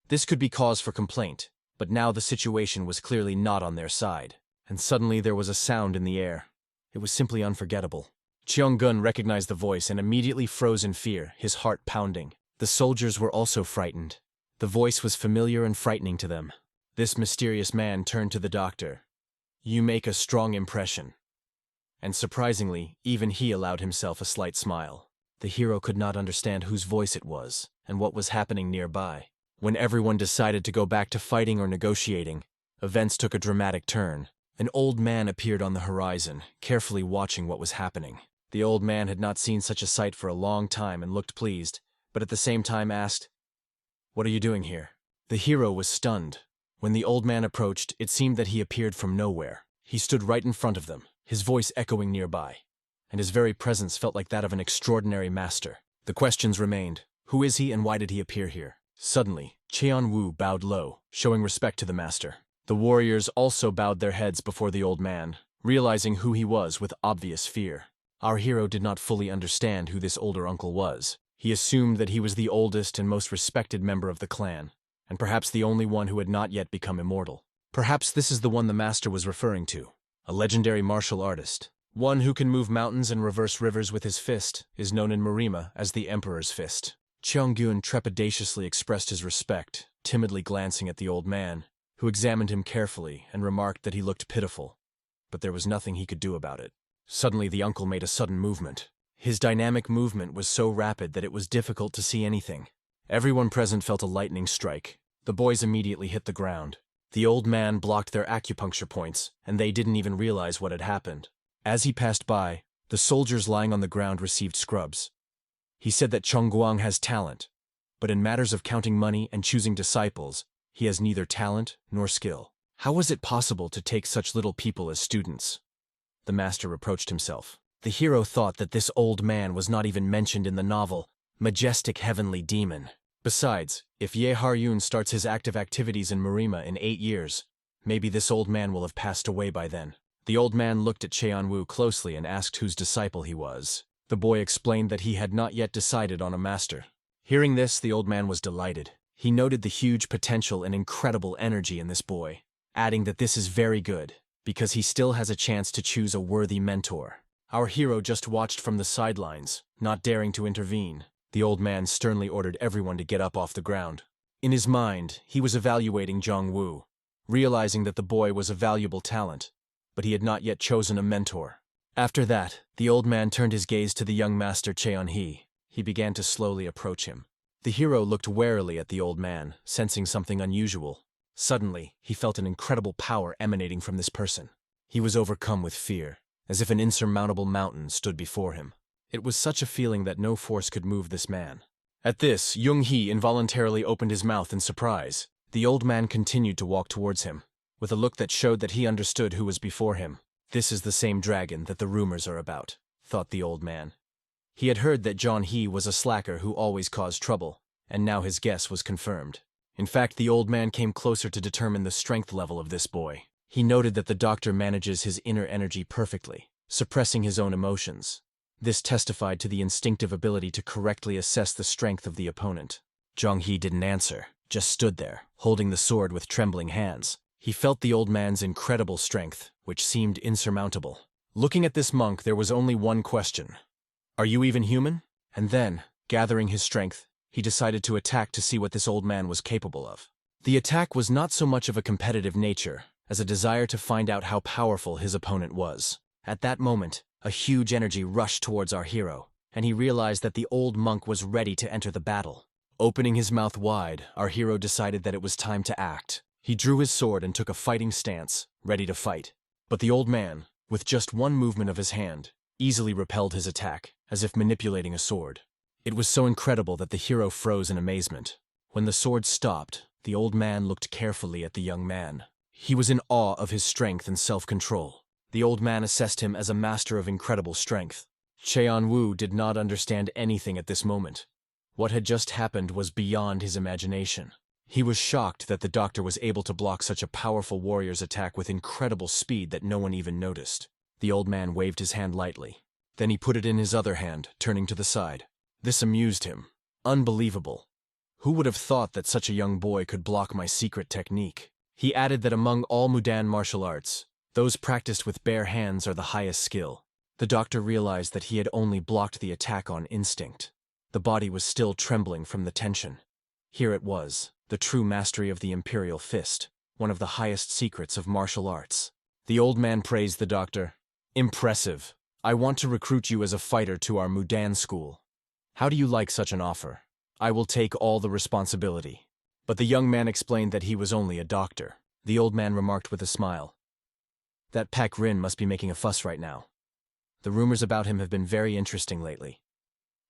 This could be cause for complaint, but now the situation was clearly not on their side. And suddenly there was a sound in the air. It was simply unforgettable. Cheong-gun recognized the voice and immediately froze in fear, his heart pounding. The soldiers were also frightened. The voice was familiar and frightening to them. This mysterious man turned to the doctor. "You make a strong impression." And surprisingly, even he allowed himself a slight smile. The hero could not understand whose voice it was and what was happening nearby. When everyone decided to go back to fighting or negotiating, events took a dramatic turn. An old man appeared on the horizon, carefully watching what was happening. The old man had not seen such a sight for a long time and looked pleased, but at the same time asked, "What are you doing here?" The hero was stunned. When the old man approached, it seemed that he appeared from nowhere. He stood right in front of them, his voice echoing nearby, and his very presence felt like that of an extraordinary master. The questions remained. Who is he and why did he appear here? Suddenly, Cheon-woo bowed low, showing respect to the master. The warriors also bowed their heads before the old man, realizing who he was with obvious fear. Our hero did not fully understand who this older uncle was. He assumed that he was the oldest and most respected member of the clan, and perhaps the only one who had not yet become immortal. Perhaps this is the one the master was referring to. A legendary martial artist. One who can move mountains and reverse rivers with his fist is known in Marima as the Emperor's Fist. Cheong-gun trepidatiously expressed his respect, timidly glancing at the old man, who examined him carefully and remarked that he looked pitiful, but there was nothing he could do about it. Suddenly the uncle made a sudden movement. His dynamic movement was so rapid that it was difficult to see anything. Everyone present felt a lightning strike. The boys immediately hit the ground. The old man blocked their acupuncture points, and they didn't even realize what had happened. As he passed by, the soldiers lying on the ground received scrubs. He said that Chongguang has talent, but in matters of counting money and choosing disciples, he has neither talent nor skill. How was it possible to take such little people as students? The master reproached himself. The hero thought that this old man was not even mentioned in the novel, Majestic Heavenly Demon. Besides, if Ye Har-yoon starts his active activities in Marima in 8 years, maybe this old man will have passed away by then. The old man looked at Cheon-woo closely and asked whose disciple he was. The boy explained that he had not yet decided on a master. Hearing this, the old man was delighted. He noted the huge potential and incredible energy in this boy, adding that this is very good, because he still has a chance to choose a worthy mentor. Our hero just watched from the sidelines, not daring to intervene. The old man sternly ordered everyone to get up off the ground. In his mind, he was evaluating Jong-woo, realizing that the boy was a valuable talent, but he had not yet chosen a mentor. After that, the old man turned his gaze to the young master Cheon-hee. He began to slowly approach him. The hero looked warily at the old man, sensing something unusual. Suddenly, he felt an incredible power emanating from this person. He was overcome with fear, as if an insurmountable mountain stood before him. It was such a feeling that no force could move this man. At this, Jung-hee involuntarily opened his mouth in surprise. The old man continued to walk towards him, with a look that showed that he understood who was before him. This is the same dragon that the rumors are about, thought the old man. He had heard that John-hee was a slacker who always caused trouble, and now his guess was confirmed. In fact, the old man came closer to determine the strength level of this boy. He noted that the doctor manages his inner energy perfectly, suppressing his own emotions. This testified to the instinctive ability to correctly assess the strength of the opponent. Jong-hee didn't answer, just stood there, holding the sword with trembling hands. He felt the old man's incredible strength, which seemed insurmountable. Looking at this monk, there was only one question. Are you even human? And then, gathering his strength, he decided to attack to see what this old man was capable of. The attack was not so much of a competitive nature, as a desire to find out how powerful his opponent was. At that moment, a huge energy rushed towards our hero, and he realized that the old monk was ready to enter the battle. Opening his mouth wide, our hero decided that it was time to act. He drew his sword and took a fighting stance, ready to fight. But the old man, with just one movement of his hand, easily repelled his attack, as if manipulating a sword. It was so incredible that the hero froze in amazement. When the sword stopped, the old man looked carefully at the young man. He was in awe of his strength and self-control. The old man assessed him as a master of incredible strength. Cheon-woo did not understand anything at this moment. What had just happened was beyond his imagination. He was shocked that the doctor was able to block such a powerful warrior's attack with incredible speed that no one even noticed. The old man waved his hand lightly. Then he put it in his other hand, turning to the side. This amused him. Unbelievable. Who would have thought that such a young boy could block my secret technique? He added that among all Mudan martial arts, those practiced with bare hands are the highest skill. The doctor realized that he had only blocked the attack on instinct. The body was still trembling from the tension. Here it was, the true mastery of the Imperial Fist, one of the highest secrets of martial arts. The old man praised the doctor. Impressive. I want to recruit you as a fighter to our Mudan school. How do you like such an offer? I will take all the responsibility. But the young man explained that he was only a doctor. The old man remarked with a smile. That Peck Rin must be making a fuss right now. The rumors about him have been very interesting lately.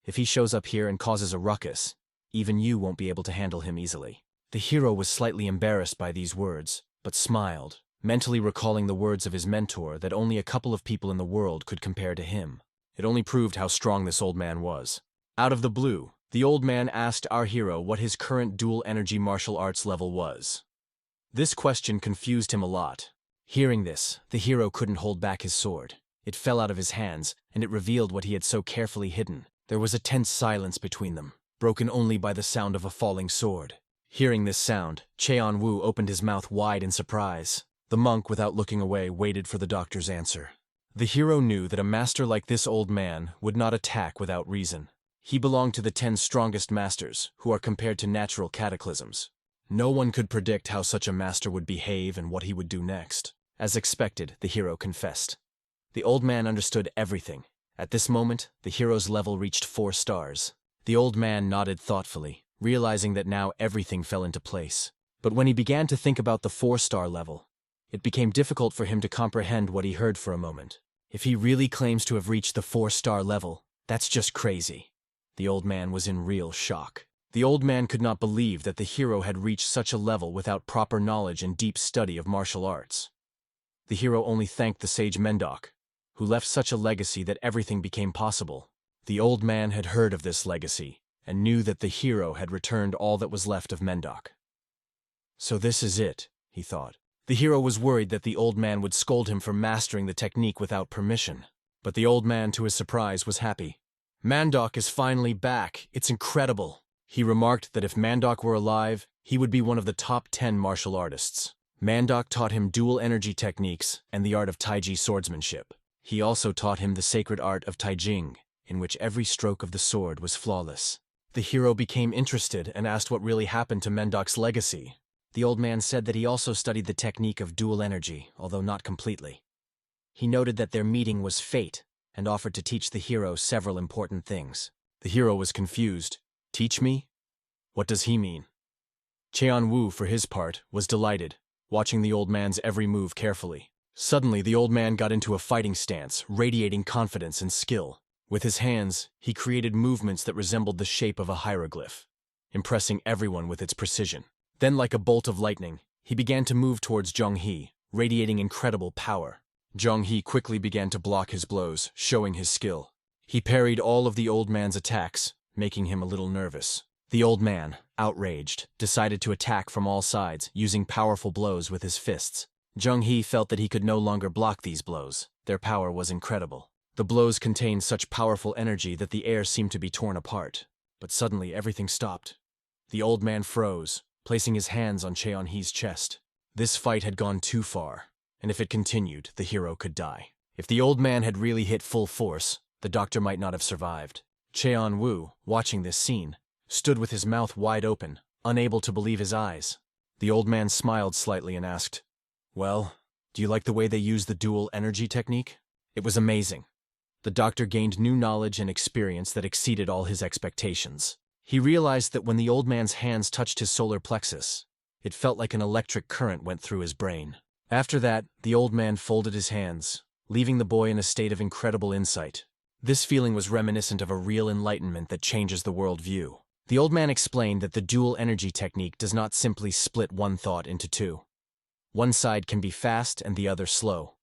If he shows up here and causes a ruckus, even you won't be able to handle him easily. The hero was slightly embarrassed by these words, but smiled, mentally recalling the words of his mentor that only a couple of people in the world could compare to him. It only proved how strong this old man was. Out of the blue, the old man asked our hero what his current dual energy martial arts level was. This question confused him a lot. Hearing this, the hero couldn't hold back his sword. It fell out of his hands, and it revealed what he had so carefully hidden. There was a tense silence between them, broken only by the sound of a falling sword. Hearing this sound, Cheon-woo opened his mouth wide in surprise. The monk, without looking away, waited for the doctor's answer. The hero knew that a master like this old man would not attack without reason. He belonged to the 10 strongest masters, who are compared to natural cataclysms. No one could predict how such a master would behave and what he would do next. As expected, the hero confessed. The old man understood everything. At this moment, the hero's level reached 4 stars. The old man nodded thoughtfully, realizing that now everything fell into place. But when he began to think about the 4-star level, it became difficult for him to comprehend what he heard for a moment. If he really claims to have reached the 4-star level, that's just crazy. The old man was in real shock. The old man could not believe that the hero had reached such a level without proper knowledge and deep study of martial arts. The hero only thanked the sage Mendok, who left such a legacy that everything became possible. The old man had heard of this legacy, and knew that the hero had returned all that was left of Mendok. So this is it, he thought. The hero was worried that the old man would scold him for mastering the technique without permission. But the old man, to his surprise, was happy. Mendok is finally back. It's incredible. He remarked that if Mendok were alive, he would be one of the top 10 martial artists. Mendok taught him dual energy techniques and the art of Taiji swordsmanship. He also taught him the sacred art of Taijing, in which every stroke of the sword was flawless. The hero became interested and asked what really happened to Mendok's legacy. The old man said that he also studied the technique of dual energy, although not completely. He noted that their meeting was fate, and offered to teach the hero several important things. The hero was confused. Teach me? What does he mean? Cheon-woo, for his part, was delighted, watching the old man's every move carefully. Suddenly, the old man got into a fighting stance, radiating confidence and skill. With his hands, he created movements that resembled the shape of a hieroglyph, impressing everyone with its precision. Then, like a bolt of lightning, he began to move towards Jong-hee, radiating incredible power. Jong-hee quickly began to block his blows, showing his skill. He parried all of the old man's attacks, making him a little nervous. The old man, outraged, decided to attack from all sides, using powerful blows with his fists. Jong-hee felt that he could no longer block these blows. Their power was incredible. The blows contained such powerful energy that the air seemed to be torn apart. But suddenly everything stopped. The old man froze, placing his hands on Cheon-hee's chest. This fight had gone too far, and if it continued, the hero could die. If the old man had really hit full force, the doctor might not have survived. Cheon-woo, watching this scene, stood with his mouth wide open, unable to believe his eyes. The old man smiled slightly and asked, "Well, do you like the way they use the dual energy technique?" It was amazing. The doctor gained new knowledge and experience that exceeded all his expectations. He realized that when the old man's hands touched his solar plexus, it felt like an electric current went through his brain. After that, the old man folded his hands, leaving the boy in a state of incredible insight. This feeling was reminiscent of a real enlightenment that changes the world view. The old man explained that the dual energy technique does not simply split one thought into two. One side can be fast and the other slow.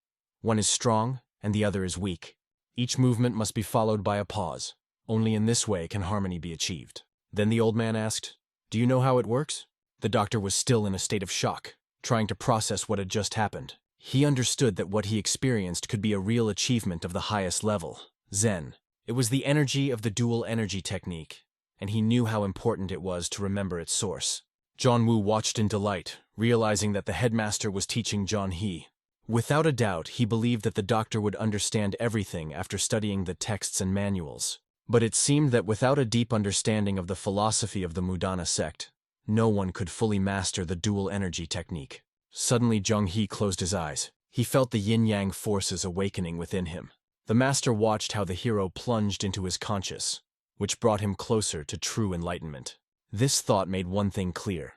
One is strong and the other is weak. Each movement must be followed by a pause. Only in this way can harmony be achieved. Then the old man asked, "Do you know how it works?" The doctor was still in a state of shock, trying to process what had just happened. He understood that what he experienced could be a real achievement of the highest level, Zen. It was the energy of the dual energy technique, and he knew how important it was to remember its source. Jong-woo watched in delight, realizing that the headmaster was teaching Jong-hee. Without a doubt, he believed that the doctor would understand everything after studying the texts and manuals. But it seemed that without a deep understanding of the philosophy of the Mudana sect, no one could fully master the dual energy technique. Suddenly Jong-hee closed his eyes. He felt the yin-yang forces awakening within him. The master watched how the hero plunged into his conscious, which brought him closer to true enlightenment. This thought made one thing clear.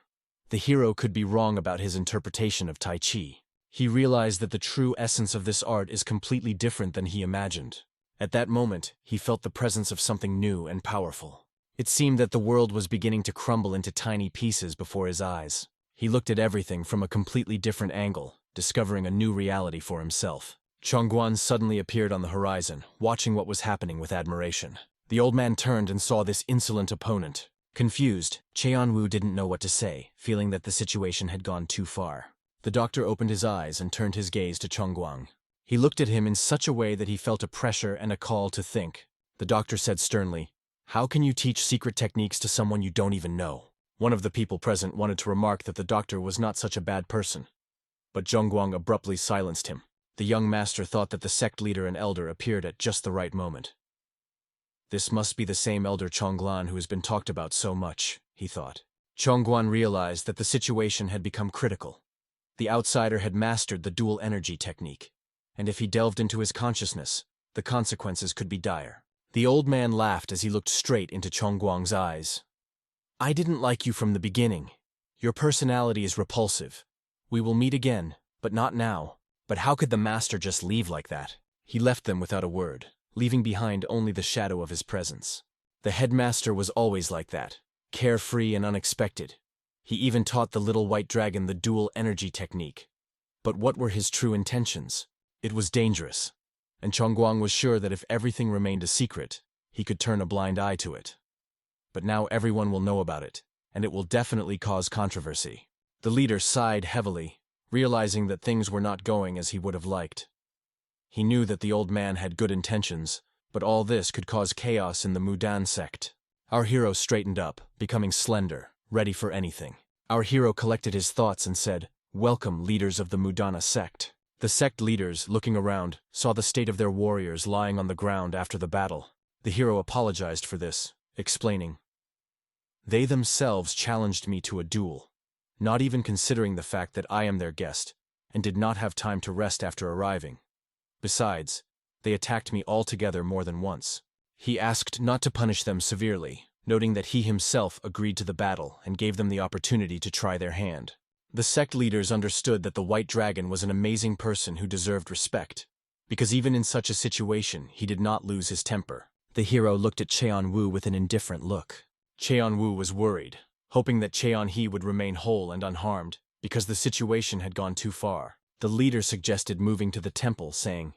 The hero could be wrong about his interpretation of Tai Chi. He realized that the true essence of this art is completely different than he imagined. At that moment, he felt the presence of something new and powerful. It seemed that the world was beginning to crumble into tiny pieces before his eyes. He looked at everything from a completely different angle, discovering a new reality for himself. Chongguan suddenly appeared on the horizon, watching what was happening with admiration. The old man turned and saw this insolent opponent. Confused, Cheonwu didn't know what to say, feeling that the situation had gone too far. The doctor opened his eyes and turned his gaze to Chongguan. He looked at him in such a way that he felt a pressure and a call to think. The doctor said sternly, "How can you teach secret techniques to someone you don't even know?" One of the people present wanted to remark that the doctor was not such a bad person, but Zhongguang abruptly silenced him. The young master thought that the sect leader and elder appeared at just the right moment. This must be the same elder Chongguan who has been talked about so much, he thought. Chongguan realized that the situation had become critical. The outsider had mastered the dual energy technique, and if he delved into his consciousness, the consequences could be dire. The old man laughed as he looked straight into Chongguang's eyes. "I didn't like you from the beginning. Your personality is repulsive. We will meet again, but not now." But how could the master just leave like that? He left them without a word, leaving behind only the shadow of his presence. The headmaster was always like that, carefree and unexpected. He even taught the little white dragon the dual energy technique. But what were his true intentions? It was dangerous, and Chongguang was sure that if everything remained a secret, he could turn a blind eye to it. But now everyone will know about it, and it will definitely cause controversy. The leader sighed heavily, realizing that things were not going as he would have liked. He knew that the old man had good intentions, but all this could cause chaos in the Mudan sect. Our hero straightened up, becoming slender, ready for anything. Our hero collected his thoughts and said, "Welcome, leaders of the Mudana sect." The sect leaders, looking around, saw the state of their warriors lying on the ground after the battle. The hero apologized for this, explaining, "They themselves challenged me to a duel, not even considering the fact that I am their guest, and did not have time to rest after arriving. Besides, they attacked me altogether more than once." He asked not to punish them severely, noting that he himself agreed to the battle and gave them the opportunity to try their hand. The sect leaders understood that the White Dragon was an amazing person who deserved respect, because even in such a situation he did not lose his temper. The hero looked at Cheon-Wu with an indifferent look. Cheon-Wu was worried, hoping that Cheon-He would remain whole and unharmed, because the situation had gone too far. The leader suggested moving to the temple, saying,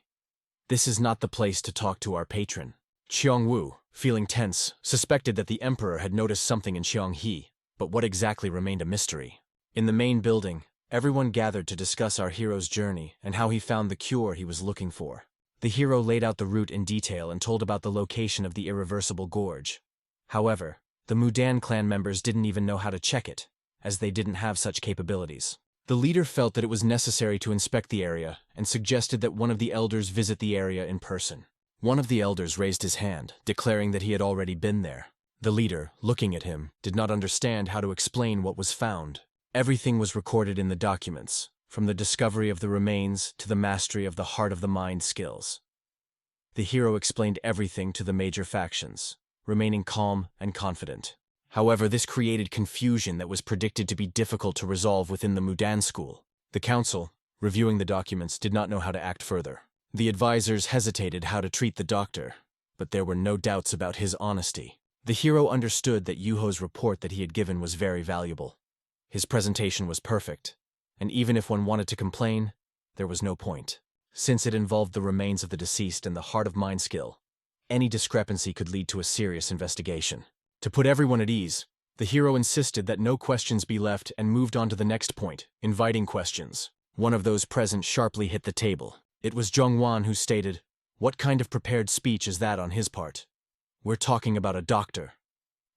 "This is not the place to talk to our patron." Cheong-Wu, feeling tense, suspected that the emperor had noticed something in Cheong-He, but what exactly remained a mystery. In the main building, everyone gathered to discuss our hero's journey and how he found the cure he was looking for. The hero laid out the route in detail and told about the location of the irreversible gorge. However, the Mudan clan members didn't even know how to check it, as they didn't have such capabilities. The leader felt that it was necessary to inspect the area and suggested that one of the elders visit the area in person. One of the elders raised his hand, declaring that he had already been there. The leader, looking at him, did not understand how to explain what was found. Everything was recorded in the documents, from the discovery of the remains to the mastery of the heart of the mind skills. The hero explained everything to the major factions, remaining calm and confident. However, this created confusion that was predicted to be difficult to resolve within the Mudan school. The council, reviewing the documents, did not know how to act further. The advisors hesitated how to treat the doctor, but there were no doubts about his honesty. The hero understood that Yuho's report that he had given was very valuable. His presentation was perfect, and even if one wanted to complain, there was no point. Since it involved the remains of the deceased and the heart of mind skill, any discrepancy could lead to a serious investigation. To put everyone at ease, the hero insisted that no questions be left and moved on to the next point, inviting questions. One of those present sharply hit the table. It was Zhongwan who stated, "What kind of prepared speech is that on his part? We're talking about a doctor.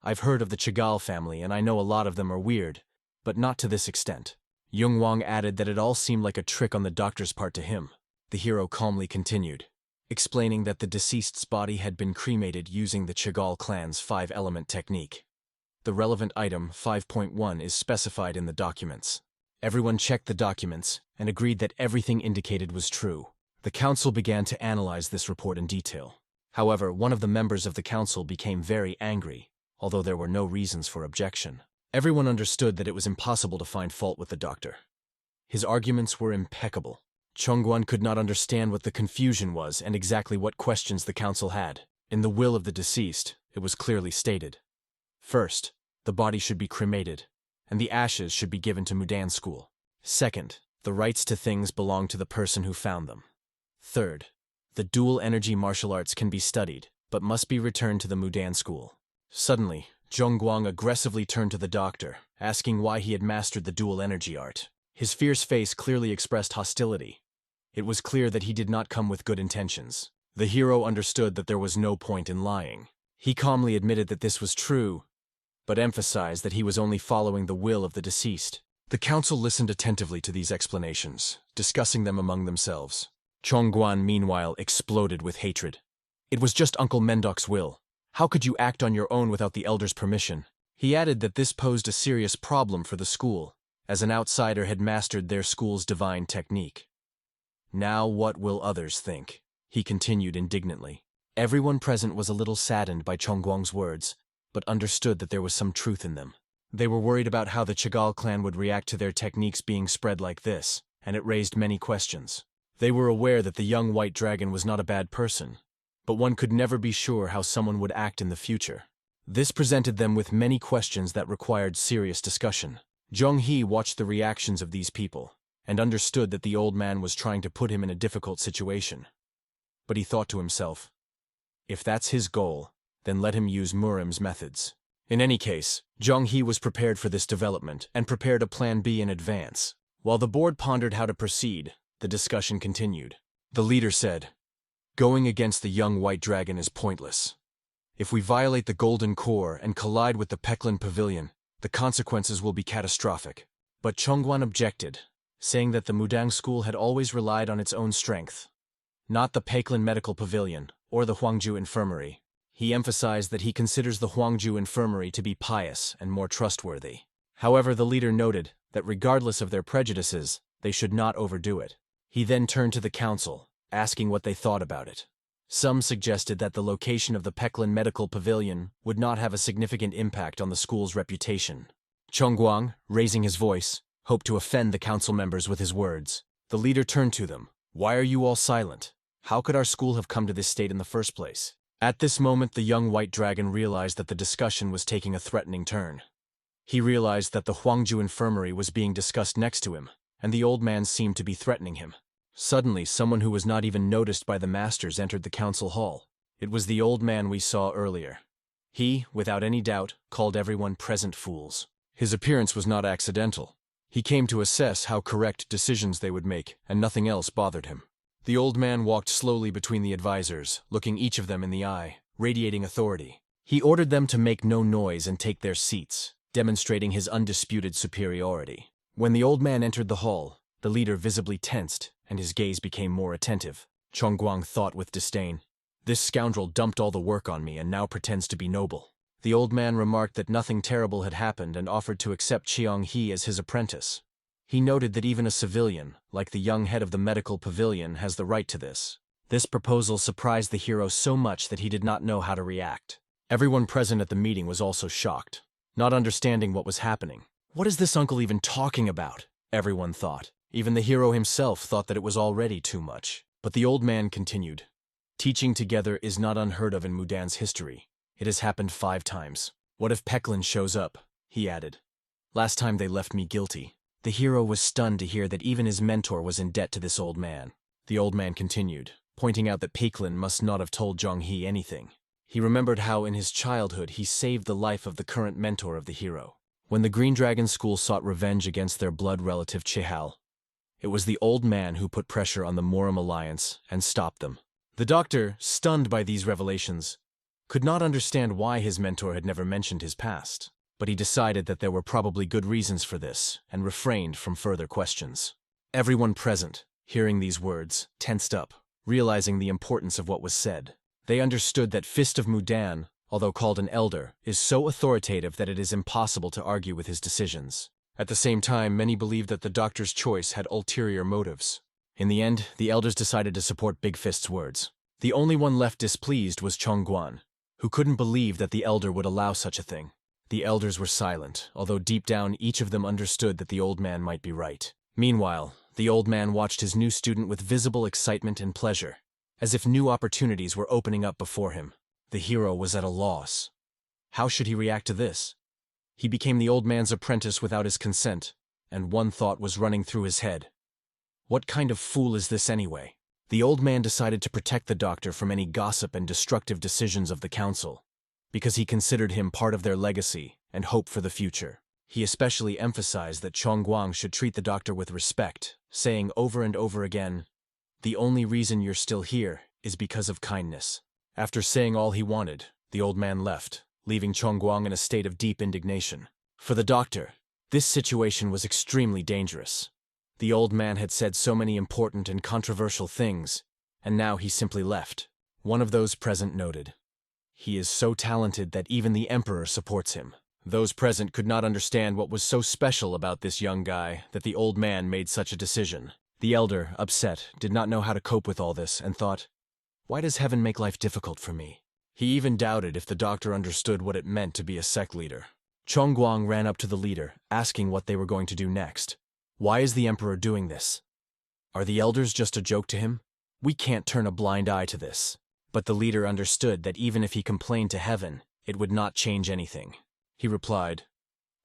I've heard of the Chagall family and I know a lot of them are weird, but not to this extent." Yung Wang added that it all seemed like a trick on the doctor's part to him. The hero calmly continued, explaining that the deceased's body had been cremated using the Chagall clan's 5-element technique. The relevant item 5.1 is specified in the documents. Everyone checked the documents and agreed that everything indicated was true. The council began to analyze this report in detail. However, one of the members of the council became very angry, although there were no reasons for objection. Everyone understood that it was impossible to find fault with the doctor. His arguments were impeccable. Chongguan could not understand what the confusion was and exactly what questions the council had. In the will of the deceased, it was clearly stated. First, the body should be cremated, and the ashes should be given to Mudan School. Second, the rights to things belong to the person who found them. Third, the dual energy martial arts can be studied, but must be returned to the Mudan School. Suddenly, Zhongguang aggressively turned to the doctor, asking why he had mastered the dual energy art. His fierce face clearly expressed hostility. It was clear that he did not come with good intentions. The hero understood that there was no point in lying. He calmly admitted that this was true, but emphasized that he was only following the will of the deceased. The council listened attentively to these explanations, discussing them among themselves. Chongguan, meanwhile, exploded with hatred. It was just Uncle Mendok's will. How could you act on your own without the elder's permission? He added that this posed a serious problem for the school, as an outsider had mastered their school's divine technique. Now what will others think? He continued indignantly. Everyone present was a little saddened by Chongguang's words, but understood that there was some truth in them. They were worried about how the Chagall clan would react to their techniques being spread like this, and it raised many questions. They were aware that the young white dragon was not a bad person, but one could never be sure how someone would act in the future. This presented them with many questions that required serious discussion. Zhonghe watched the reactions of these people, and understood that the old man was trying to put him in a difficult situation. But he thought to himself, if that's his goal, then let him use Murim's methods. In any case, Zhonghe was prepared for this development and prepared a plan B in advance. While the board pondered how to proceed, the discussion continued. The leader said, going against the young white dragon is pointless. If we violate the Golden Core and collide with the Peckland Pavilion, the consequences will be catastrophic. But Chongguan objected, saying that the Mudang School had always relied on its own strength, not the Peckland Medical Pavilion or the Huangju Infirmary. He emphasized that he considers the Huangju Infirmary to be pious and more trustworthy. However, the leader noted that regardless of their prejudices, they should not overdo it. He then turned to the council, asking what they thought about it. Some suggested that the location of the Peckland Medical Pavilion would not have a significant impact on the school's reputation. Chongguang, raising his voice, hoped to offend the council members with his words. The leader turned to them. Why are you all silent? How could our school have come to this state in the first place? At this moment, the young white dragon realized that the discussion was taking a threatening turn. He realized that the Huangju Infirmary was being discussed next to him, and the old man seemed to be threatening him. Suddenly, someone who was not even noticed by the masters entered the council hall. It was the old man we saw earlier. He, without any doubt, called everyone present fools. His appearance was not accidental. He came to assess how correct decisions they would make, and nothing else bothered him. The old man walked slowly between the advisors, looking each of them in the eye, radiating authority. He ordered them to make no noise and take their seats, demonstrating his undisputed superiority. When the old man entered the hall, the leader visibly tensed, and his gaze became more attentive. Chongguang thought with disdain, this scoundrel dumped all the work on me and now pretends to be noble. The old man remarked that nothing terrible had happened and offered to accept Qiang-he as his apprentice. He noted that even a civilian, like the young head of the medical pavilion, has the right to this. This proposal surprised the hero so much that he did not know how to react. Everyone present at the meeting was also shocked, not understanding what was happening. What is this uncle even talking about? Everyone thought. Even the hero himself thought that it was already too much. But the old man continued. Teaching together is not unheard of in Mudan's history. It has happened 5 times. What if Peckland shows up? He added. Last time they left me guilty. The hero was stunned to hear that even his mentor was in debt to this old man. The old man continued, pointing out that Peckland must not have told Zhonghe anything. He remembered how in his childhood he saved the life of the current mentor of the hero. When the Green Dragon School sought revenge against their blood relative Chihal, it was the old man who put pressure on the Morim Alliance and stopped them. The doctor, stunned by these revelations, could not understand why his mentor had never mentioned his past, but he decided that there were probably good reasons for this and refrained from further questions. Everyone present, hearing these words, tensed up, realizing the importance of what was said. They understood that Fist of Mudan, although called an elder, is so authoritative that it is impossible to argue with his decisions. At the same time, many believed that the doctor's choice had ulterior motives. In the end, the elders decided to support Big Fist's words. The only one left displeased was Chongguan, who couldn't believe that the elder would allow such a thing. The elders were silent, although deep down each of them understood that the old man might be right. Meanwhile, the old man watched his new student with visible excitement and pleasure, as if new opportunities were opening up before him. The hero was at a loss. How should he react to this? He became the old man's apprentice without his consent, and one thought was running through his head. What kind of fool is this anyway? The old man decided to protect the doctor from any gossip and destructive decisions of the council, because he considered him part of their legacy and hope for the future. He especially emphasized that Chongguang should treat the doctor with respect, saying over and over again, "The only reason you're still here is because of kindness." After saying all he wanted, the old man left, leaving Chongguang in a state of deep indignation. For the doctor, this situation was extremely dangerous. The old man had said so many important and controversial things, and now he simply left. One of those present noted, "He is so talented that even the emperor supports him." Those present could not understand what was so special about this young guy that the old man made such a decision. The elder, upset, did not know how to cope with all this and thought, "Why does heaven make life difficult for me?" He even doubted if the doctor understood what it meant to be a sect leader. Chongguang ran up to the leader, asking what they were going to do next. Why is the emperor doing this? Are the elders just a joke to him? We can't turn a blind eye to this. But the leader understood that even if he complained to heaven, it would not change anything. He replied,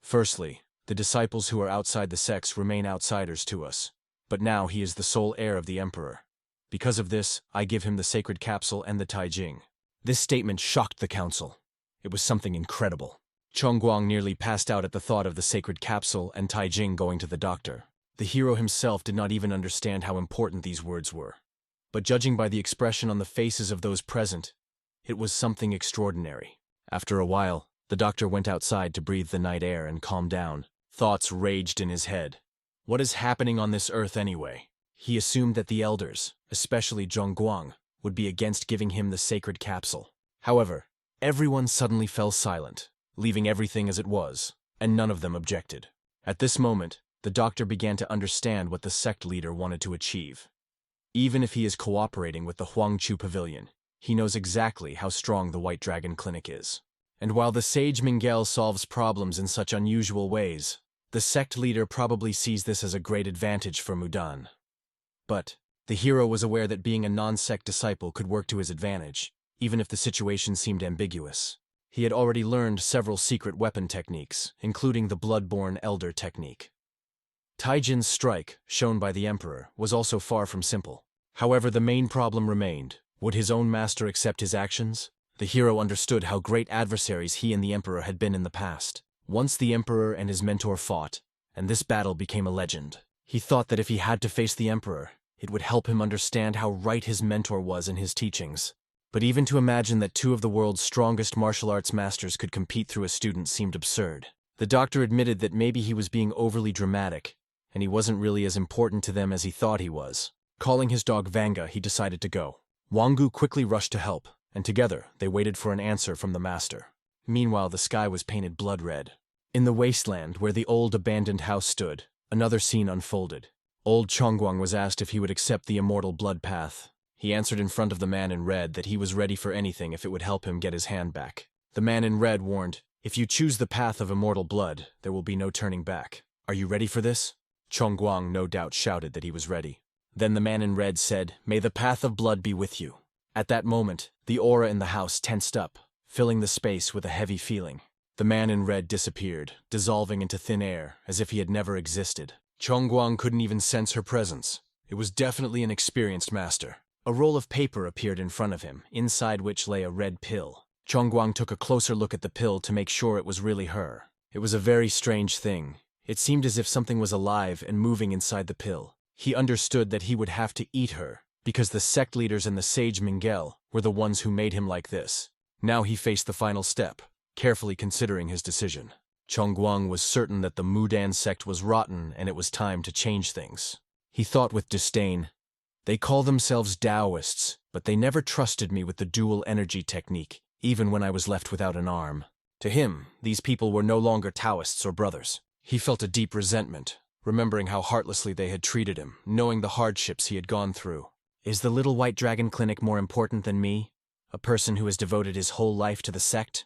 "Firstly, the disciples who are outside the sects remain outsiders to us, but now he is the sole heir of the emperor. Because of this, I give him the sacred capsule and the Taijing." This statement shocked the council. It was something incredible. Chongguang nearly passed out at the thought of the sacred capsule and Taijing going to the doctor. The hero himself did not even understand how important these words were. But judging by the expression on the faces of those present, it was something extraordinary. After a while, the doctor went outside to breathe the night air and calm down. Thoughts raged in his head. What is happening on this earth anyway? He assumed that the elders, especially Zhongguang, would be against giving him the sacred capsule. However, everyone suddenly fell silent, leaving everything as it was, and none of them objected. At this moment, the doctor began to understand what the sect leader wanted to achieve. Even if he is cooperating with the Huangchu Pavilion, he knows exactly how strong the White Dragon Clinic is. And while the sage Mingel solves problems in such unusual ways, the sect leader probably sees this as a great advantage for Mudan. But the hero was aware that being a non-sect disciple could work to his advantage, even if the situation seemed ambiguous. He had already learned several secret weapon techniques, including the Bloodborne Elder technique. Taijin's strike, shown by the Emperor, was also far from simple. However, the main problem remained. Would his own master accept his actions? The hero understood how great adversaries he and the Emperor had been in the past. Once the Emperor and his mentor fought, and this battle became a legend. He thought that if he had to face the Emperor, it would help him understand how right his mentor was in his teachings. But even to imagine that two of the world's strongest martial arts masters could compete through a student seemed absurd. The doctor admitted that maybe he was being overly dramatic, and he wasn't really as important to them as he thought he was. Calling his dog Vanga, he decided to go. Wangu quickly rushed to help, and together they waited for an answer from the master. Meanwhile, the sky was painted blood red. In the wasteland where the old abandoned house stood, another scene unfolded. Old Chongguang was asked if he would accept the immortal blood path. He answered in front of the man in red that he was ready for anything if it would help him get his hand back. The man in red warned, "If you choose the path of immortal blood, there will be no turning back. Are you ready for this?" Chongguang no doubt shouted that he was ready. Then the man in red said, "May the path of blood be with you." At that moment, the aura in the house tensed up, filling the space with a heavy feeling. The man in red disappeared, dissolving into thin air, as if he had never existed. Chongguang couldn't even sense her presence. It was definitely an experienced master. A roll of paper appeared in front of him, inside which lay a red pill. Chongguang took a closer look at the pill to make sure it was really her. It was a very strange thing. It seemed as if something was alive and moving inside the pill. He understood that he would have to eat her, because the sect leaders and the sage Mingel were the ones who made him like this. Now he faced the final step, carefully considering his decision. Chongguang was certain that the Mudan sect was rotten and it was time to change things. He thought with disdain, "They call themselves Taoists, but they never trusted me with the dual energy technique, even when I was left without an arm." To him, these people were no longer Taoists or brothers. He felt a deep resentment, remembering how heartlessly they had treated him, knowing the hardships he had gone through. Is the Little White Dragon Clinic more important than me? A person who has devoted his whole life to the sect?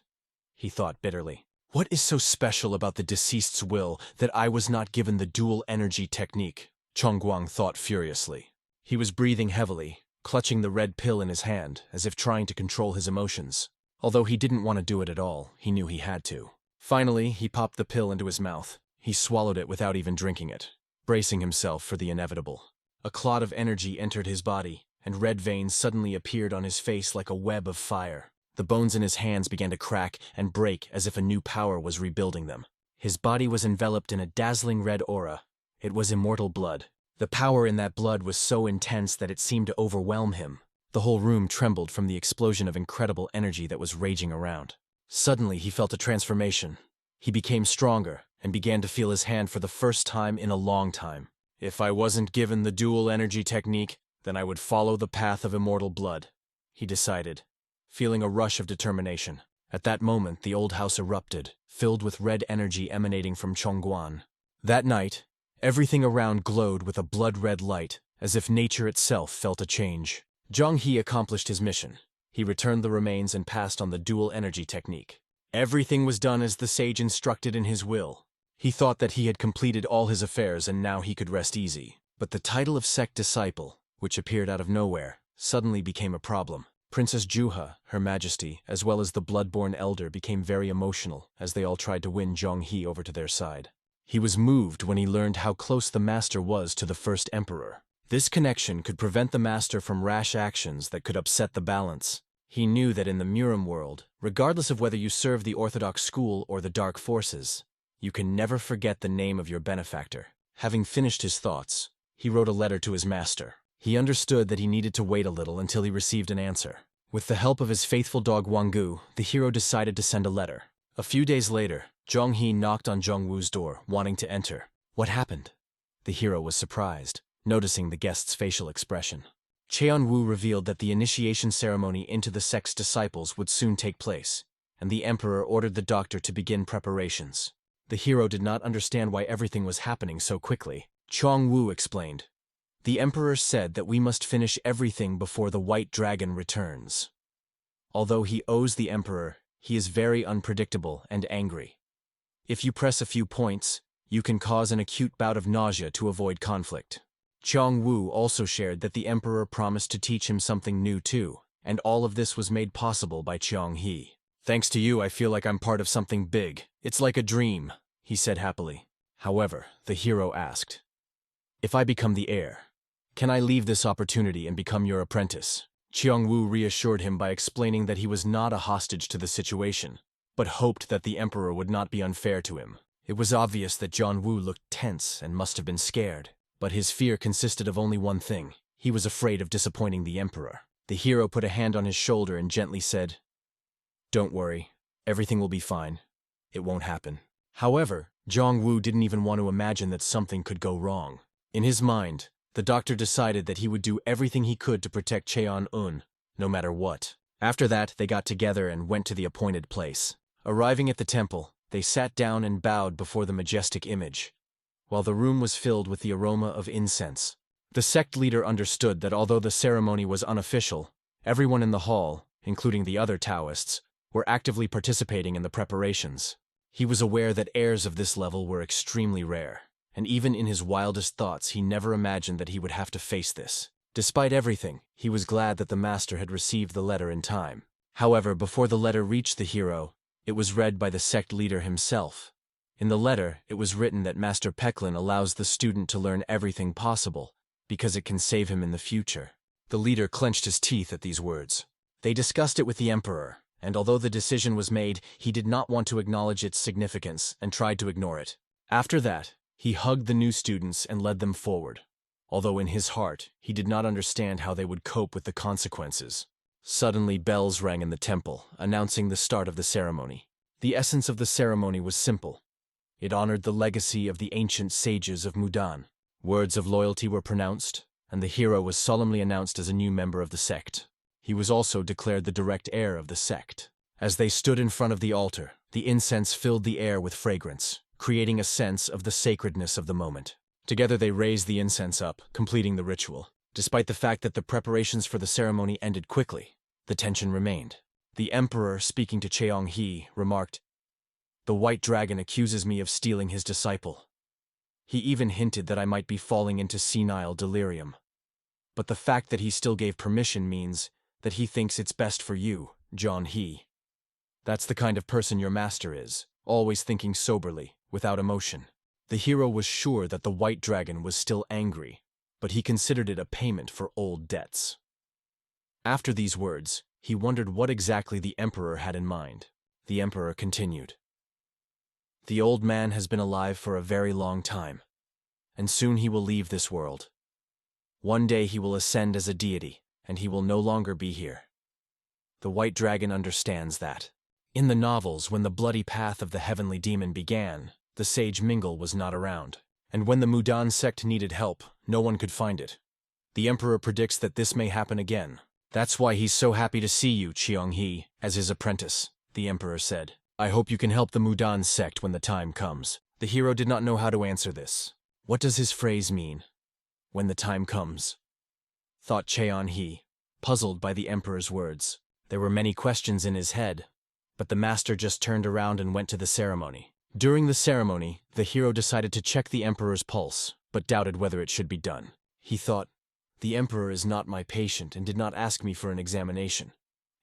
He thought bitterly. What is so special about the deceased's will that I was not given the dual energy technique? Chongguang thought furiously. He was breathing heavily, clutching the red pill in his hand as if trying to control his emotions. Although he didn't want to do it at all, he knew he had to. Finally, he popped the pill into his mouth. He swallowed it without even drinking it, bracing himself for the inevitable. A clot of energy entered his body, and red veins suddenly appeared on his face like a web of fire. The bones in his hands began to crack and break as if a new power was rebuilding them. His body was enveloped in a dazzling red aura. It was immortal blood. The power in that blood was so intense that it seemed to overwhelm him. The whole room trembled from the explosion of incredible energy that was raging around. Suddenly, he felt a transformation. He became stronger and began to feel his hand for the first time in a long time. If I wasn't given the dual energy technique, then I would follow the path of immortal blood, he decided, feeling a rush of determination. At that moment, the old house erupted, filled with red energy emanating from Chongguan. That night, everything around glowed with a blood-red light, as if nature itself felt a change. Zhang He accomplished his mission. He returned the remains and passed on the dual energy technique. Everything was done as the sage instructed in his will. He thought that he had completed all his affairs and now he could rest easy. But the title of sect disciple, which appeared out of nowhere, suddenly became a problem. Princess Juha, Her Majesty, as well as the blood-born elder became very emotional as they all tried to win Zhang He over to their side. He was moved when he learned how close the master was to the first emperor. This connection could prevent the master from rash actions that could upset the balance. He knew that in the Murim world, regardless of whether you serve the Orthodox school or the Dark Forces, you can never forget the name of your benefactor. Having finished his thoughts, he wrote a letter to his master. He understood that he needed to wait a little until he received an answer. With the help of his faithful dog Wanggu, the hero decided to send a letter. A few days later, Zhang He knocked on Zhang Wu's door, wanting to enter. What happened? The hero was surprised, noticing the guest's facial expression. Cheon Wu revealed that the initiation ceremony into the sect's disciples would soon take place, and the emperor ordered the doctor to begin preparations. The hero did not understand why everything was happening so quickly. Chong Wu explained. The emperor said that we must finish everything before the white dragon returns. Although he owes the emperor, he is very unpredictable and angry. If you press a few points, you can cause an acute bout of nausea to avoid conflict. Chong Wu also shared that the emperor promised to teach him something new too, and all of this was made possible by Zhang He. Thanks to you, I feel like I'm part of something big. It's like a dream, he said happily. However, the hero asked, if I become the heir, can I leave this opportunity and become your apprentice? Cheong Wu reassured him by explaining that he was not a hostage to the situation, but hoped that the emperor would not be unfair to him. It was obvious that John Wu looked tense and must have been scared, but his fear consisted of only one thing. He was afraid of disappointing the emperor. The hero put a hand on his shoulder and gently said, don't worry, everything will be fine. It won't happen. However, Zhang Wu didn't even want to imagine that something could go wrong. In his mind, the doctor decided that he would do everything he could to protect Cheon-un, no matter what. After that, they got together and went to the appointed place. Arriving at the temple, they sat down and bowed before the majestic image, while the room was filled with the aroma of incense. The sect leader understood that although the ceremony was unofficial, everyone in the hall, including the other Taoists, were actively participating in the preparations. He was aware that heirs of this level were extremely rare, and even in his wildest thoughts he never imagined that he would have to face this. Despite everything, he was glad that the master had received the letter in time. However, before the letter reached the hero, it was read by the sect leader himself. In the letter, it was written that Master Pecklin allows the student to learn everything possible, because it can save him in the future. The leader clenched his teeth at these words. They discussed it with the emperor, and although the decision was made, he did not want to acknowledge its significance and tried to ignore it. After that, he hugged the new students and led them forward, although in his heart, he did not understand how they would cope with the consequences. Suddenly, bells rang in the temple, announcing the start of the ceremony. The essence of the ceremony was simple. It honored the legacy of the ancient sages of Mudan. Words of loyalty were pronounced, and the hero was solemnly announced as a new member of the sect. He was also declared the direct heir of the sect. As they stood in front of the altar, the incense filled the air with fragrance, creating a sense of the sacredness of the moment. Together they raised the incense up, completing the ritual. Despite the fact that the preparations for the ceremony ended quickly, the tension remained. The emperor, speaking to Cheong He, remarked, "The white dragon accuses me of stealing his disciple. He even hinted that I might be falling into senile delirium. But the fact that he still gave permission means that he thinks it's best for you, John He. That's the kind of person your master is, always thinking soberly, without emotion. The hero was sure that the White Dragon was still angry, but he considered it a payment for old debts. After these words, he wondered what exactly the Emperor had in mind. The Emperor continued. The old man has been alive for a very long time, and soon he will leave this world. One day he will ascend as a deity, and he will no longer be here. The White Dragon understands that. In the novels, when the bloody path of the heavenly demon began, the sage Mingle was not around, and when the Mudan sect needed help, no one could find it. The Emperor predicts that this may happen again. That's why he's so happy to see you, Cheong-hee, as his apprentice, the Emperor said. I hope you can help the Mudan sect when the time comes. The hero did not know how to answer this. What does his phrase mean? When the time comes? Thought Cheon-hee, puzzled by the Emperor's words. There were many questions in his head, but the master just turned around and went to the ceremony. During the ceremony, the hero decided to check the Emperor's pulse, but doubted whether it should be done. He thought, the Emperor is not my patient and did not ask me for an examination.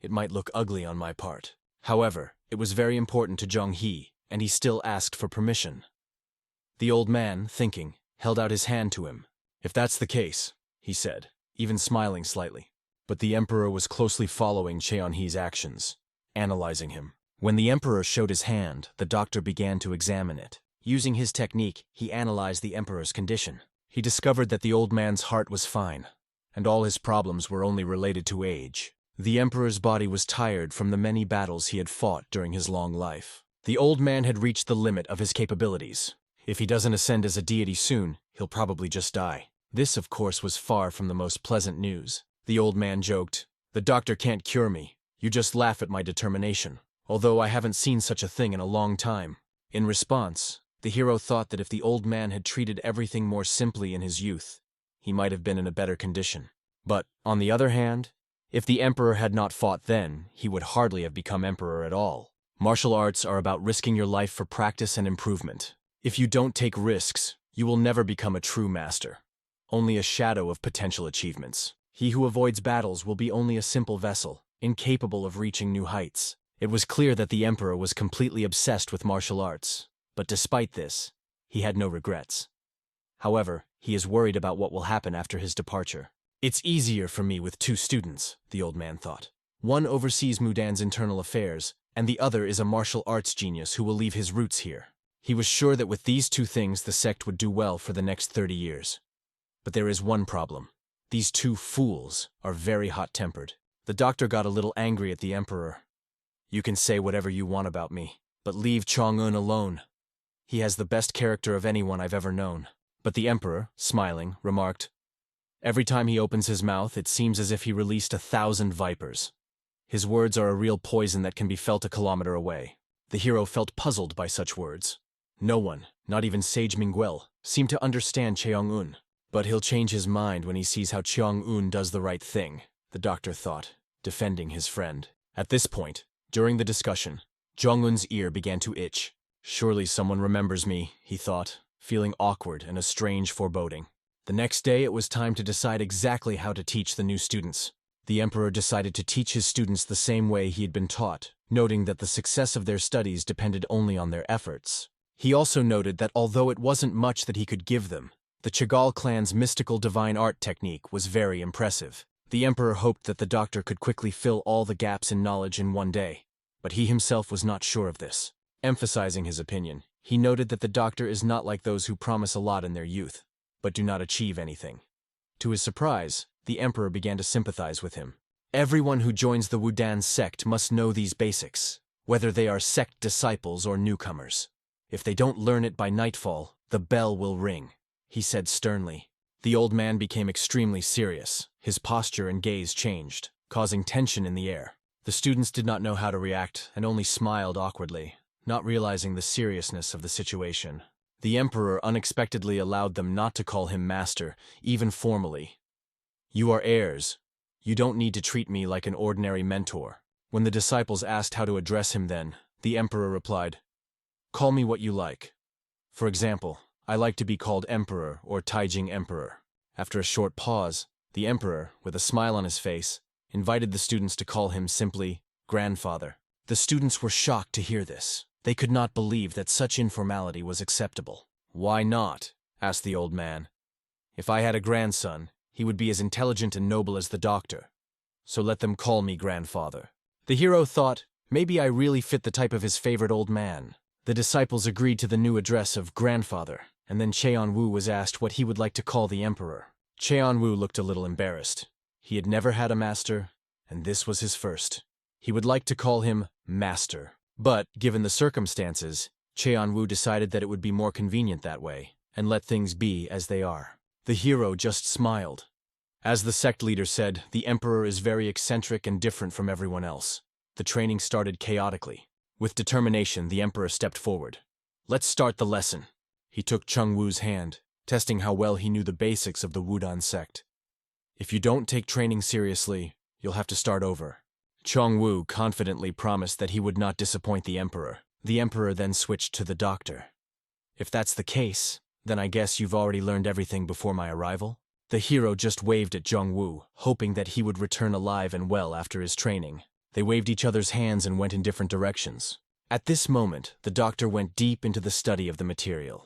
It might look ugly on my part. However, it was very important to Jong-hee, and he still asked for permission. The old man, thinking, held out his hand to him. If that's the case, he said, even smiling slightly. But the Emperor was closely following Cheon-hee's actions, analyzing him. When the Emperor showed his hand, the doctor began to examine it. Using his technique, he analyzed the Emperor's condition. He discovered that the old man's heart was fine, and all his problems were only related to age. The Emperor's body was tired from the many battles he had fought during his long life. The old man had reached the limit of his capabilities. If he doesn't ascend as a deity soon, he'll probably just die. This, of course, was far from the most pleasant news. The old man joked, "The doctor can't cure me. You just laugh at my determination, although I haven't seen such a thing in a long time." In response, the hero thought that if the old man had treated everything more simply in his youth, he might have been in a better condition. But, on the other hand, if the Emperor had not fought then, he would hardly have become Emperor at all. Martial arts are about risking your life for practice and improvement. If you don't take risks, you will never become a true master. Only a shadow of potential achievements. He who avoids battles will be only a simple vessel, incapable of reaching new heights. It was clear that the Emperor was completely obsessed with martial arts, but despite this, he had no regrets. However, he is worried about what will happen after his departure. It's easier for me with two students, the old man thought. One oversees Mudan's internal affairs, and the other is a martial arts genius who will leave his roots here. He was sure that with these two things the sect would do well for the next 30 years. But there is one problem. These two fools are very hot-tempered. The doctor got a little angry at the Emperor. You can say whatever you want about me, but leave Chong-un alone. He has the best character of anyone I've ever known. But the Emperor, smiling, remarked, every time he opens his mouth, it seems as if he released 1,000 vipers. His words are a real poison that can be felt a kilometer away. The hero felt puzzled by such words. No one, not even Sage Mingguel, seemed to understand Cheong-un. But he'll change his mind when he sees how Cheong-un does the right thing, the doctor thought, defending his friend. At this point, during the discussion, Jong-un's ear began to itch. Surely someone remembers me, he thought, feeling awkward and a strange foreboding. The next day it was time to decide exactly how to teach the new students. The Emperor decided to teach his students the same way he had been taught, noting that the success of their studies depended only on their efforts. He also noted that although it wasn't much that he could give them, the Chagall clan's mystical divine art technique was very impressive. The Emperor hoped that the doctor could quickly fill all the gaps in knowledge in one day, but he himself was not sure of this. Emphasizing his opinion, he noted that the doctor is not like those who promise a lot in their youth, but do not achieve anything. To his surprise, the Emperor began to sympathize with him. Everyone who joins the Wudan sect must know these basics, whether they are sect disciples or newcomers. If they don't learn it by nightfall, the bell will ring, he said sternly. The old man became extremely serious. His posture and gaze changed, causing tension in the air. The students did not know how to react and only smiled awkwardly, not realizing the seriousness of the situation. The Emperor unexpectedly allowed them not to call him master, even formally. You are heirs. You don't need to treat me like an ordinary mentor. When the disciples asked how to address him then, the Emperor replied, call me what you like. For example, I like to be called Emperor or Taijing Emperor. After a short pause, the Emperor, with a smile on his face, invited the students to call him simply Grandfather. The students were shocked to hear this. They could not believe that such informality was acceptable. Why not? Asked the old man. If I had a grandson, he would be as intelligent and noble as the doctor. So let them call me Grandfather. The hero thought, maybe I really fit the type of his favorite old man. The disciples agreed to the new address of Grandfather, and then Cheon-woo was asked what he would like to call the Emperor. Cheon-woo looked a little embarrassed. He had never had a master, and this was his first. He would like to call him Master. But, given the circumstances, Cheon-woo decided that it would be more convenient that way, and let things be as they are. The hero just smiled. As the sect leader said, the Emperor is very eccentric and different from everyone else. The training started chaotically. With determination, the Emperor stepped forward. Let's start the lesson. He took Chung-woo's hand, testing how well he knew the basics of the Wudang sect. If you don't take training seriously, you'll have to start over. Chung-woo confidently promised that he would not disappoint the Emperor. The Emperor then switched to the doctor. If that's the case, then I guess you've already learned everything before my arrival? The hero just waved at Chung-woo, hoping that he would return alive and well after his training. They waved each other's hands and went in different directions. At this moment, the doctor went deep into the study of the material.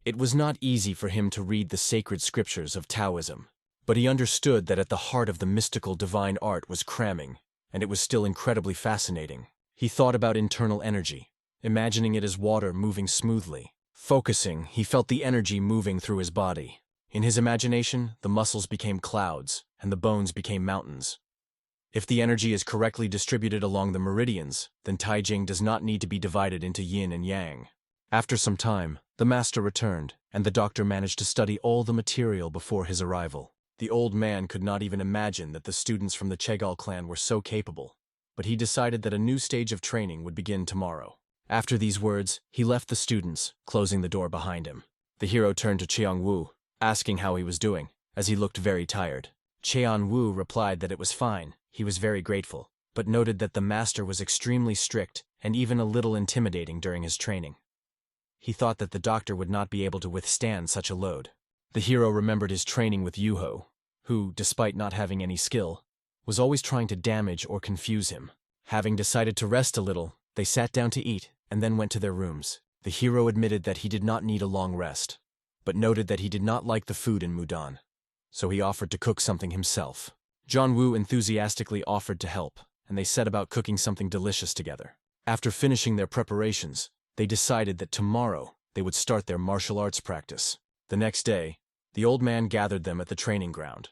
It was not easy for him to read the sacred scriptures of Taoism, but he understood that at the heart of the mystical divine art was cramming, and it was still incredibly fascinating. He thought about internal energy, imagining it as water moving smoothly. Focusing, he felt the energy moving through his body. In his imagination, the muscles became clouds, and the bones became mountains. If the energy is correctly distributed along the meridians, then Taijing does not need to be divided into yin and yang. After some time, the master returned, and the doctor managed to study all the material before his arrival. The old man could not even imagine that the students from the Chegal clan were so capable, but he decided that a new stage of training would begin tomorrow. After these words, he left the students, closing the door behind him. The hero turned to Cheon-woo, asking how he was doing, as he looked very tired. Cheon-woo replied that it was fine. He was very grateful, but noted that the master was extremely strict and even a little intimidating during his training. He thought that the doctor would not be able to withstand such a load. The hero remembered his training with Yuho, who, despite not having any skill, was always trying to damage or confuse him. Having decided to rest a little, they sat down to eat and then went to their rooms. The hero admitted that he did not need a long rest, but noted that he did not like the food in Mudan, so he offered to cook something himself. John-woo enthusiastically offered to help, and they set about cooking something delicious together. After finishing their preparations, they decided that tomorrow they would start their martial arts practice. The next day, the old man gathered them at the training ground.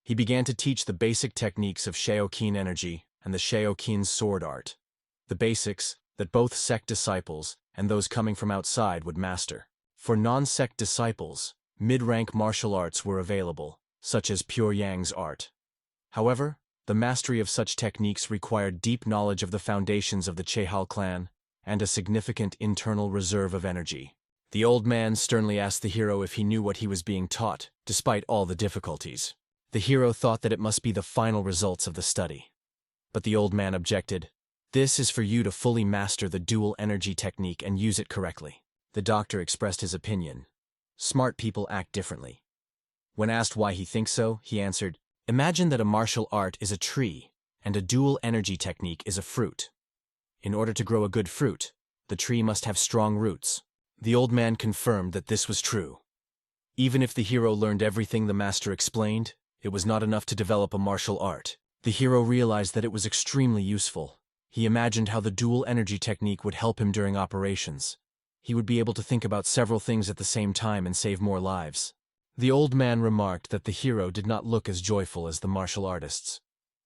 He began to teach the basic techniques of Shaoqin energy and the Shaoqin sword art, the basics that both sect disciples and those coming from outside would master. For non-sect disciples, mid-rank martial arts were available, such as Pure Yang's art. However, the mastery of such techniques required deep knowledge of the foundations of the Chehal clan and a significant internal reserve of energy. The old man sternly asked the hero if he knew what he was being taught, despite all the difficulties. The hero thought that it must be the final results of the study. But the old man objected. This is for you to fully master the dual energy technique and use it correctly. The doctor expressed his opinion. Smart people act differently. When asked why he thinks so, he answered, imagine that a martial art is a tree, and a dual energy technique is a fruit. In order to grow a good fruit, the tree must have strong roots. The old man confirmed that this was true. Even if the hero learned everything the master explained, it was not enough to develop a martial art. The hero realized that it was extremely useful. He imagined how the dual energy technique would help him during operations. He would be able to think about several things at the same time and save more lives. The old man remarked that the hero did not look as joyful as the martial artists.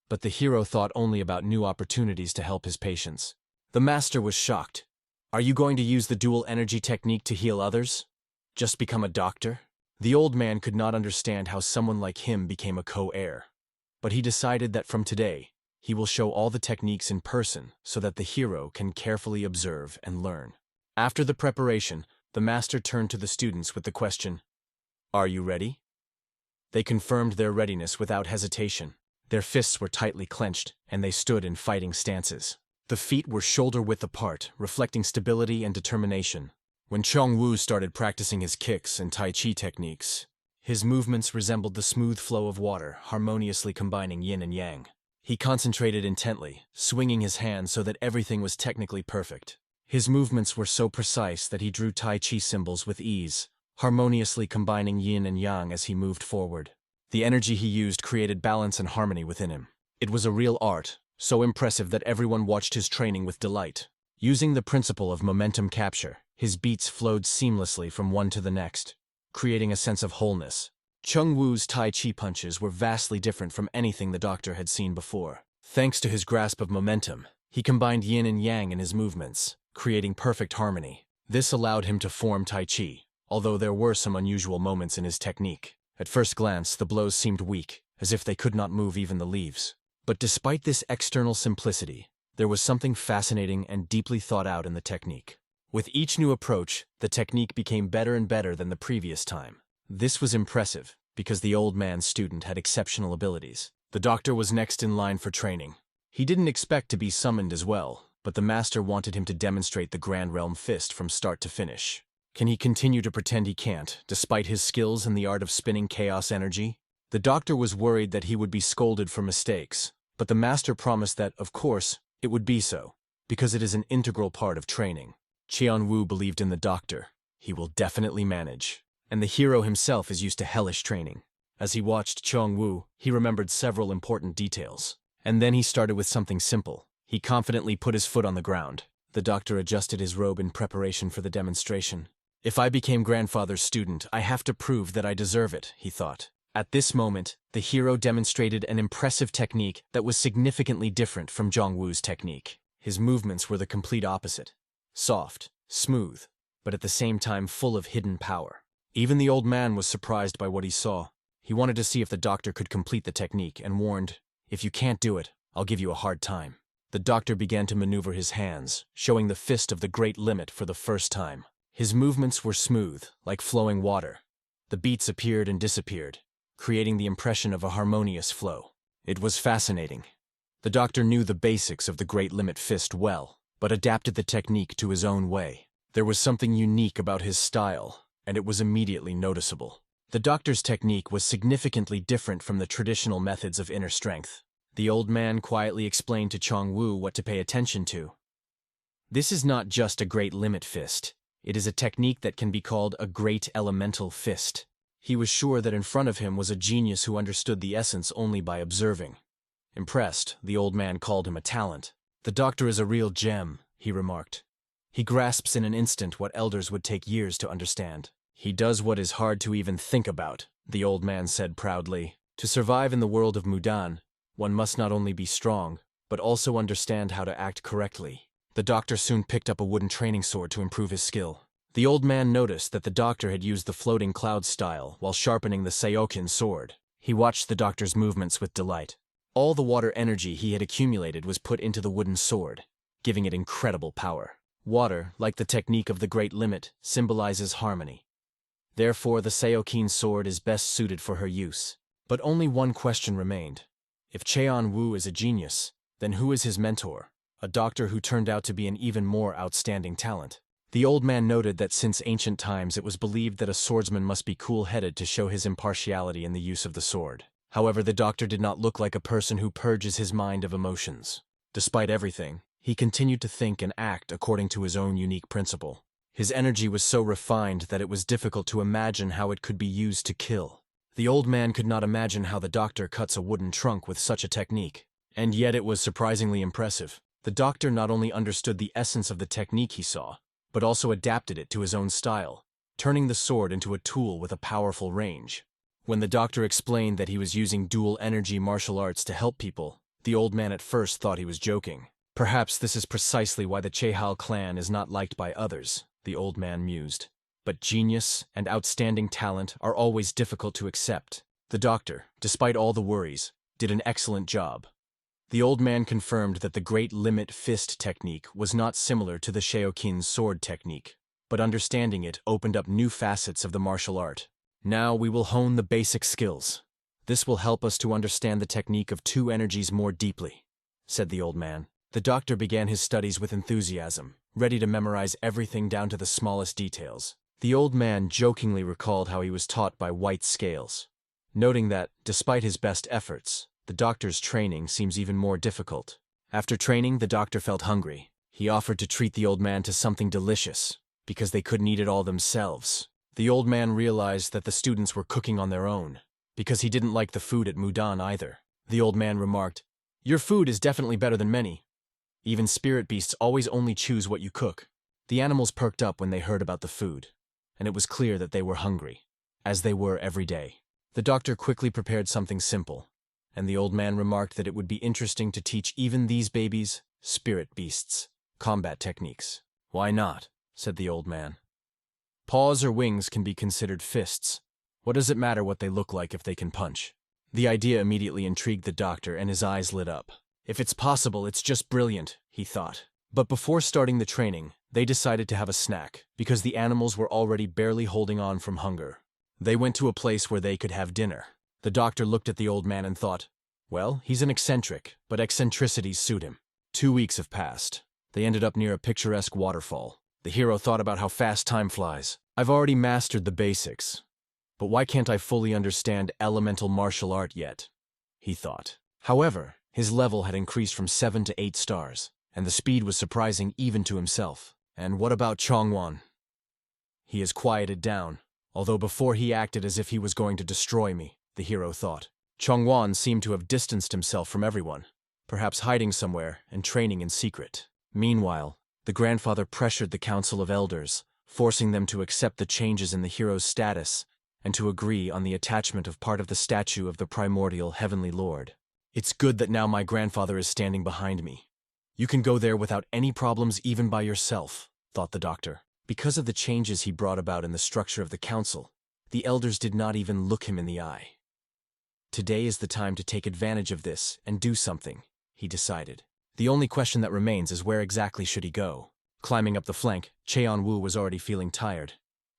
But the hero thought only about new opportunities to help his patients. The master was shocked. Are you going to use the dual energy technique to heal others? Just become a doctor? The old man could not understand how someone like him became a co-heir. But he decided that from today, he will show all the techniques in person so that the hero can carefully observe and learn. After the preparation, the master turned to the students with the question, "Are you ready?" They confirmed their readiness without hesitation. Their fists were tightly clenched, and they stood in fighting stances. The feet were shoulder-width apart, reflecting stability and determination. When Chong-Woo started practicing his kicks and Tai Chi techniques, his movements resembled the smooth flow of water, harmoniously combining yin and yang. He concentrated intently, swinging his hands so that everything was technically perfect. His movements were so precise that he drew Tai Chi symbols with ease, harmoniously combining yin and yang as he moved forward. The energy he used created balance and harmony within him. It was a real art, so impressive that everyone watched his training with delight. Using the principle of momentum capture, his beats flowed seamlessly from one to the next, creating a sense of wholeness. Chung-Woo's Tai Chi punches were vastly different from anything the doctor had seen before. Thanks to his grasp of momentum, he combined yin and yang in his movements, creating perfect harmony. This allowed him to form Tai Chi, although there were some unusual moments in his technique. At first glance, the blows seemed weak, as if they could not move even the leaves. But despite this external simplicity, there was something fascinating and deeply thought out in the technique. With each new approach, the technique became better and better than the previous time. This was impressive, because the old man's student had exceptional abilities. The doctor was next in line for training. He didn't expect to be summoned as well, but the master wanted him to demonstrate the Grand Realm Fist from start to finish. Can he continue to pretend he can't, despite his skills in the art of spinning chaos energy? The doctor was worried that he would be scolded for mistakes, but the master promised that, of course, it would be so, because it is an integral part of training. Cheon-Woo believed in the doctor. He will definitely manage. And the hero himself is used to hellish training. As he watched Cheon-Woo, he remembered several important details. And then he started with something simple. He confidently put his foot on the ground. The doctor adjusted his robe in preparation for the demonstration. If I became grandfather's student, I have to prove that I deserve it, he thought. At this moment, the hero demonstrated an impressive technique that was significantly different from Jong-Woo's technique. His movements were the complete opposite. Soft, smooth, but at the same time full of hidden power. Even the old man was surprised by what he saw. He wanted to see if the doctor could complete the technique and warned, "If you can't do it, I'll give you a hard time." The doctor began to maneuver his hands, showing the fist of the great limit for the first time. His movements were smooth, like flowing water. The beats appeared and disappeared, creating the impression of a harmonious flow. It was fascinating. The doctor knew the basics of the Great Limit Fist well, but adapted the technique to his own way. There was something unique about his style, and it was immediately noticeable. The doctor's technique was significantly different from the traditional methods of inner strength. The old man quietly explained to Chong-Woo what to pay attention to. This is not just a Great Limit Fist. It is a technique that can be called a Great Elemental Fist. He was sure that in front of him was a genius who understood the essence only by observing. Impressed, the old man called him a talent. "The doctor is a real gem," he remarked. "He grasps in an instant what elders would take years to understand. He does what is hard to even think about," the old man said proudly. "To survive in the world of Mudan, one must not only be strong, but also understand how to act correctly." The doctor soon picked up a wooden training sword to improve his skill. The old man noticed that the doctor had used the floating cloud style while sharpening the Seokin sword. He watched the doctor's movements with delight. All the water energy he had accumulated was put into the wooden sword, giving it incredible power. Water, like the technique of the Great Limit, symbolizes harmony. Therefore, the Seokin sword is best suited for her use. But only one question remained. If Cheon-Woo is a genius, then who is his mentor? A doctor who turned out to be an even more outstanding talent. The old man noted that since ancient times it was believed that a swordsman must be cool-headed to show his impartiality in the use of the sword. However, the doctor did not look like a person who purges his mind of emotions. Despite everything, he continued to think and act according to his own unique principle. His energy was so refined that it was difficult to imagine how it could be used to kill. The old man could not imagine how the doctor cuts a wooden trunk with such a technique. And yet it was surprisingly impressive. The doctor not only understood the essence of the technique he saw, but also adapted it to his own style, turning the sword into a tool with a powerful range. When the doctor explained that he was using dual energy martial arts to help people, the old man at first thought he was joking. "Perhaps this is precisely why the Chehal clan is not liked by others," the old man mused. "But genius and outstanding talent are always difficult to accept." The doctor, despite all the worries, did an excellent job. The old man confirmed that the Great Limit Fist technique was not similar to the Seokin sword technique, but understanding it opened up new facets of the martial art. "Now we will hone the basic skills. This will help us to understand the technique of two energies more deeply," said the old man. The doctor began his studies with enthusiasm, ready to memorize everything down to the smallest details. The old man jokingly recalled how he was taught by white scales, noting that, despite his best efforts, the doctor's training seems even more difficult. After training, the doctor felt hungry. He offered to treat the old man to something delicious, because they couldn't eat it all themselves. The old man realized that the students were cooking on their own, because he didn't like the food at Mudan either. The old man remarked, "Your food is definitely better than many. Even spirit beasts always only choose what you cook." The animals perked up when they heard about the food, and it was clear that they were hungry, as they were every day. The doctor quickly prepared something simple, and the old man remarked that it would be interesting to teach even these babies, spirit beasts, combat techniques. "Why not?" said the old man. "Paws or wings can be considered fists. What does it matter what they look like if they can punch?" The idea immediately intrigued the doctor, and his eyes lit up. If it's possible, it's just brilliant, he thought. But before starting the training, they decided to have a snack, because the animals were already barely holding on from hunger. They went to a place where they could have dinner. The doctor looked at the old man and thought, well, he's an eccentric, but eccentricities suit him. 2 weeks have passed. They ended up near a picturesque waterfall. The hero thought about how fast time flies. I've already mastered the basics, but why can't I fully understand elemental martial art yet? He thought. However, his level had increased from 7 to 8 stars, and the speed was surprising even to himself. And what about Chongwan? He has quieted down, although before he acted as if he was going to destroy me, the hero thought. Chongwan seemed to have distanced himself from everyone, perhaps hiding somewhere and training in secret. Meanwhile, the grandfather pressured the Council of Elders, forcing them to accept the changes in the hero's status and to agree on the attachment of part of the statue of the primordial Heavenly Lord. It's good that now my grandfather is standing behind me. You can go there without any problems even by yourself, thought the doctor. Because of the changes he brought about in the structure of the council, the elders did not even look him in the eye. Today is the time to take advantage of this and do something, he decided. The only question that remains is where exactly should he go? Climbing up the flank, Cheon-woo was already feeling tired,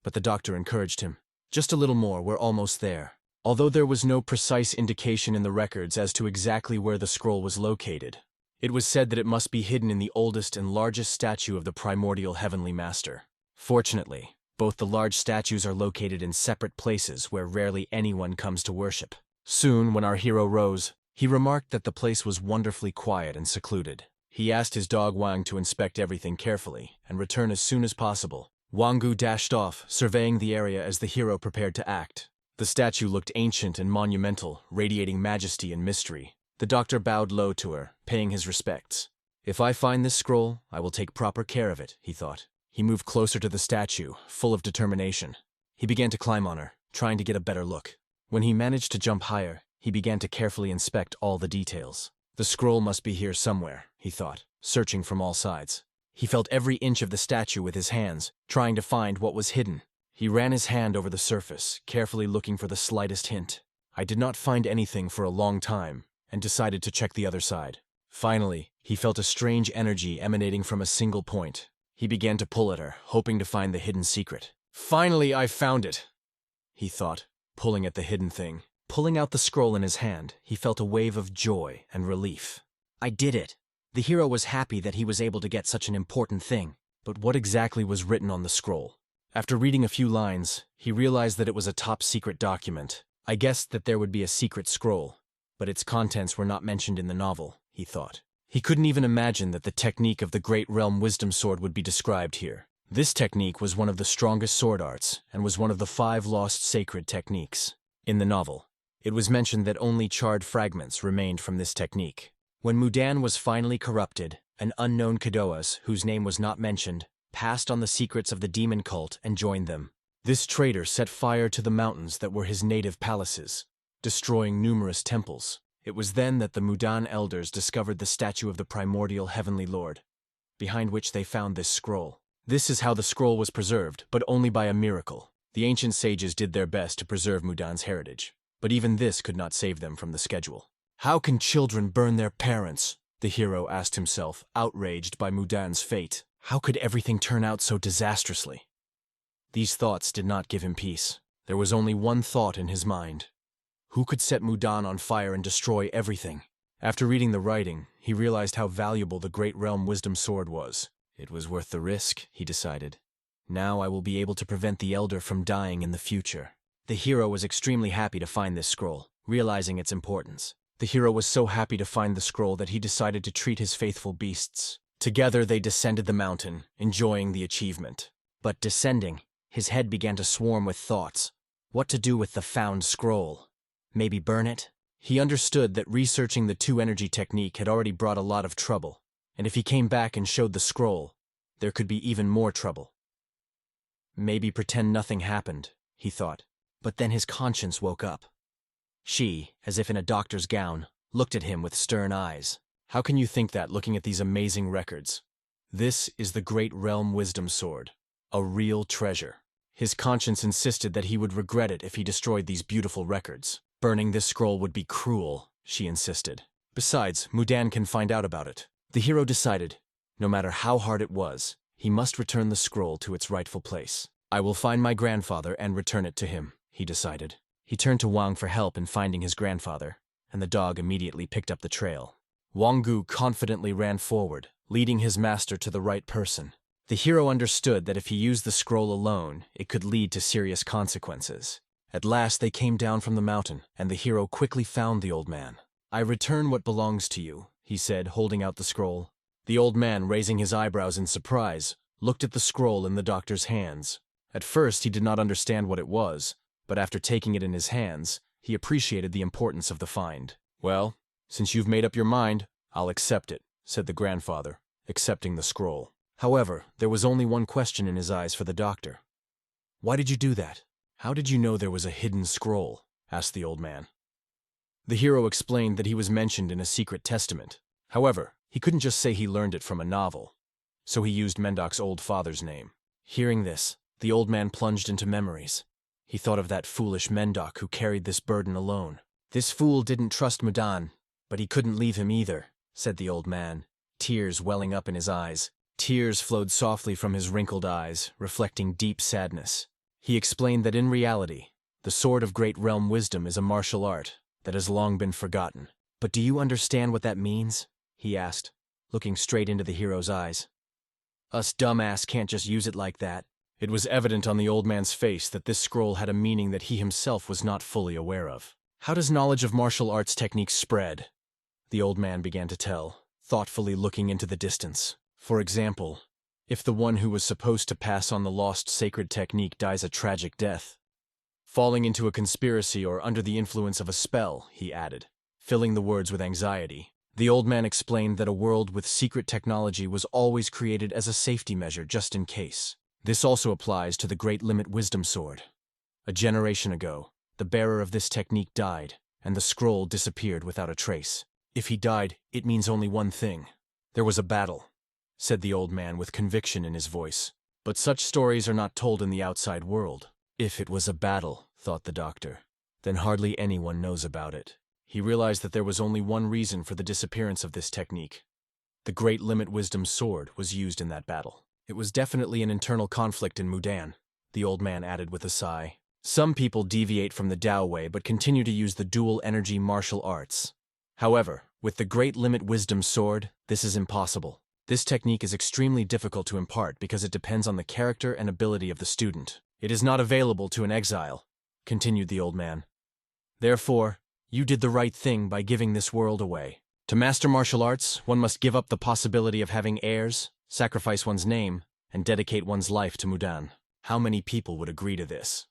but the doctor encouraged him. Just a little more, we're almost there. Although there was no precise indication in the records as to exactly where the scroll was located, it was said that it must be hidden in the oldest and largest statue of the primordial Heavenly Master. Fortunately, both the large statues are located in separate places where rarely anyone comes to worship. Soon, when our hero rose, he remarked that the place was wonderfully quiet and secluded. He asked his dog Wang to inspect everything carefully and return as soon as possible. Wanggu dashed off, surveying the area as the hero prepared to act. The statue looked ancient and monumental, radiating majesty and mystery. The doctor bowed low to her, paying his respects. If I find this scroll, I will take proper care of it, he thought. He moved closer to the statue, full of determination. He began to climb on her, trying to get a better look. When he managed to jump higher, he began to carefully inspect all the details. The scroll must be here somewhere, he thought, searching from all sides. He felt every inch of the statue with his hands, trying to find what was hidden. He ran his hand over the surface, carefully looking for the slightest hint. I did not find anything for a long time, and decided to check the other side. Finally, he felt a strange energy emanating from a single point. He began to pull at her, hoping to find the hidden secret. Finally, I found it, he thought, pulling at the hidden thing. Pulling out the scroll in his hand, he felt a wave of joy and relief. I did it. The hero was happy that he was able to get such an important thing. But what exactly was written on the scroll? After reading a few lines, he realized that it was a top-secret document. I guessed that there would be a secret scroll, but its contents were not mentioned in the novel, he thought. He couldn't even imagine that the technique of the Great Realm Wisdom Sword would be described here. This technique was one of the strongest sword arts, and was one of the 5 lost sacred techniques. In the novel, it was mentioned that only charred fragments remained from this technique. When Mudan was finally corrupted, an unknown Kadoas, whose name was not mentioned, passed on the secrets of the demon cult and joined them. This traitor set fire to the mountains that were his native palaces, destroying numerous temples. It was then that the Mudan elders discovered the statue of the primordial Heavenly Lord, behind which they found this scroll. This is how the scroll was preserved, but only by a miracle. The ancient sages did their best to preserve Mudan's heritage, but even this could not save them from the schedule. How can children burn their parents? The hero asked himself, outraged by Mudan's fate. How could everything turn out so disastrously? These thoughts did not give him peace. There was only one thought in his mind. Who could set Mudan on fire and destroy everything? After reading the writing, he realized how valuable the Great Realm Wisdom Sword was. It was worth the risk, he decided. Now I will be able to prevent the Elder from dying in the future. The hero was extremely happy to find this scroll, realizing its importance. The hero was so happy to find the scroll that he decided to treat his faithful beasts. Together they descended the mountain, enjoying the achievement. But descending, his head began to swarm with thoughts. What to do with the found scroll? Maybe burn it? He understood that researching the two-energy technique had already brought a lot of trouble, and if he came back and showed the scroll, there could be even more trouble. Maybe pretend nothing happened, he thought, but then his conscience woke up. She, as if in a doctor's gown, looked at him with stern eyes. How can you think that looking at these amazing records? This is the Great Realm Wisdom Sword, a real treasure. His conscience insisted that he would regret it if he destroyed these beautiful records. Burning this scroll would be cruel, she insisted. Besides, Mudan can find out about it. The hero decided, no matter how hard it was, he must return the scroll to its rightful place. I will find my grandfather and return it to him, he decided. He turned to Wang for help in finding his grandfather, and the dog immediately picked up the trail. Wanggu confidently ran forward, leading his master to the right person. The hero understood that if he used the scroll alone, it could lead to serious consequences. At last they came down from the mountain, and the hero quickly found the old man. I return what belongs to you, he said, holding out the scroll. The old man, raising his eyebrows in surprise, looked at the scroll in the doctor's hands. At first he did not understand what it was, but after taking it in his hands, he appreciated the importance of the find. Well, since you've made up your mind, I'll accept it, said the grandfather, accepting the scroll. However, there was only one question in his eyes for the doctor. Why did you do that? How did you know there was a hidden scroll? Asked the old man. The hero explained that he was mentioned in a secret testament. However, he couldn't just say he learned it from a novel, so he used Mendoc's old father's name. Hearing this, the old man plunged into memories. He thought of that foolish Mendoc who carried this burden alone. This fool didn't trust Mudan, but he couldn't leave him either, said the old man, tears welling up in his eyes. Tears flowed softly from his wrinkled eyes, reflecting deep sadness. He explained that in reality, the Sword of Great Realm Wisdom is a martial art that has long been forgotten. But do you understand what that means? He asked, looking straight into the hero's eyes. Us dumbass can't just use it like that. It was evident on the old man's face that this scroll had a meaning that he himself was not fully aware of. How does knowledge of martial arts techniques spread? The old man began to tell, thoughtfully looking into the distance. For example, if the one who was supposed to pass on the lost sacred technique dies a tragic death. Falling into a conspiracy or under the influence of a spell, he added, filling the words with anxiety. The old man explained that a world with secret technology was always created as a safety measure just in case. This also applies to the Great Limit Wisdom Sword. A generation ago, the bearer of this technique died, and the scroll disappeared without a trace. If he died, it means only one thing. There was a battle, said the old man with conviction in his voice. But such stories are not told in the outside world. If it was a battle, thought the doctor, then hardly anyone knows about it. He realized that there was only one reason for the disappearance of this technique. The Great Limit Wisdom Sword was used in that battle. It was definitely an internal conflict in Mudan, the old man added with a sigh. Some people deviate from the Tao way but continue to use the dual energy martial arts. However, with the Great Limit Wisdom Sword, this is impossible. This technique is extremely difficult to impart because it depends on the character and ability of the student. It is not available to an exile, continued the old man. Therefore, you did the right thing by giving this world away. To master martial arts, one must give up the possibility of having heirs, sacrifice one's name, and dedicate one's life to Mudan. How many people would agree to this?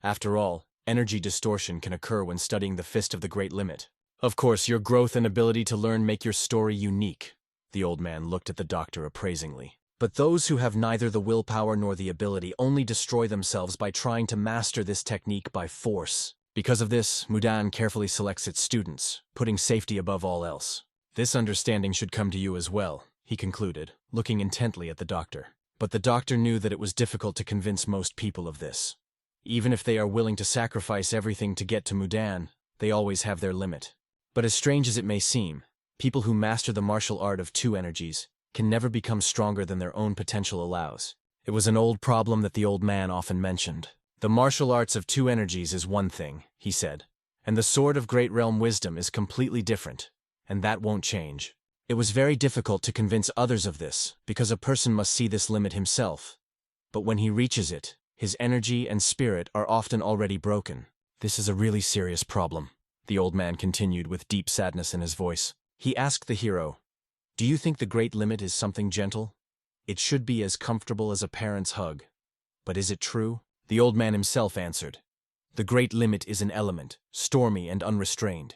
After all, energy distortion can occur when studying the Fist of the Great Limit. Of course, your growth and ability to learn make your story unique. The old man looked at the doctor appraisingly. But those who have neither the willpower nor the ability only destroy themselves by trying to master this technique by force. Because of this, Mudan carefully selects its students, putting safety above all else. This understanding should come to you as well, he concluded, looking intently at the doctor. But the doctor knew that it was difficult to convince most people of this. Even if they are willing to sacrifice everything to get to Mudan, they always have their limit. But as strange as it may seem, people who master the martial art of two energies can never become stronger than their own potential allows. It was an old problem that the old man often mentioned. The martial arts of two energies is one thing, he said, and the Sword of Great Realm Wisdom is completely different, and that won't change. It was very difficult to convince others of this, because a person must see this limit himself. But when he reaches it, his energy and spirit are often already broken. This is a really serious problem, the old man continued with deep sadness in his voice. He asked the hero, "Do you think the great limit is something gentle? It should be as comfortable as a parent's hug. But is it true?" The old man himself answered, "The great limit is an element, stormy and unrestrained.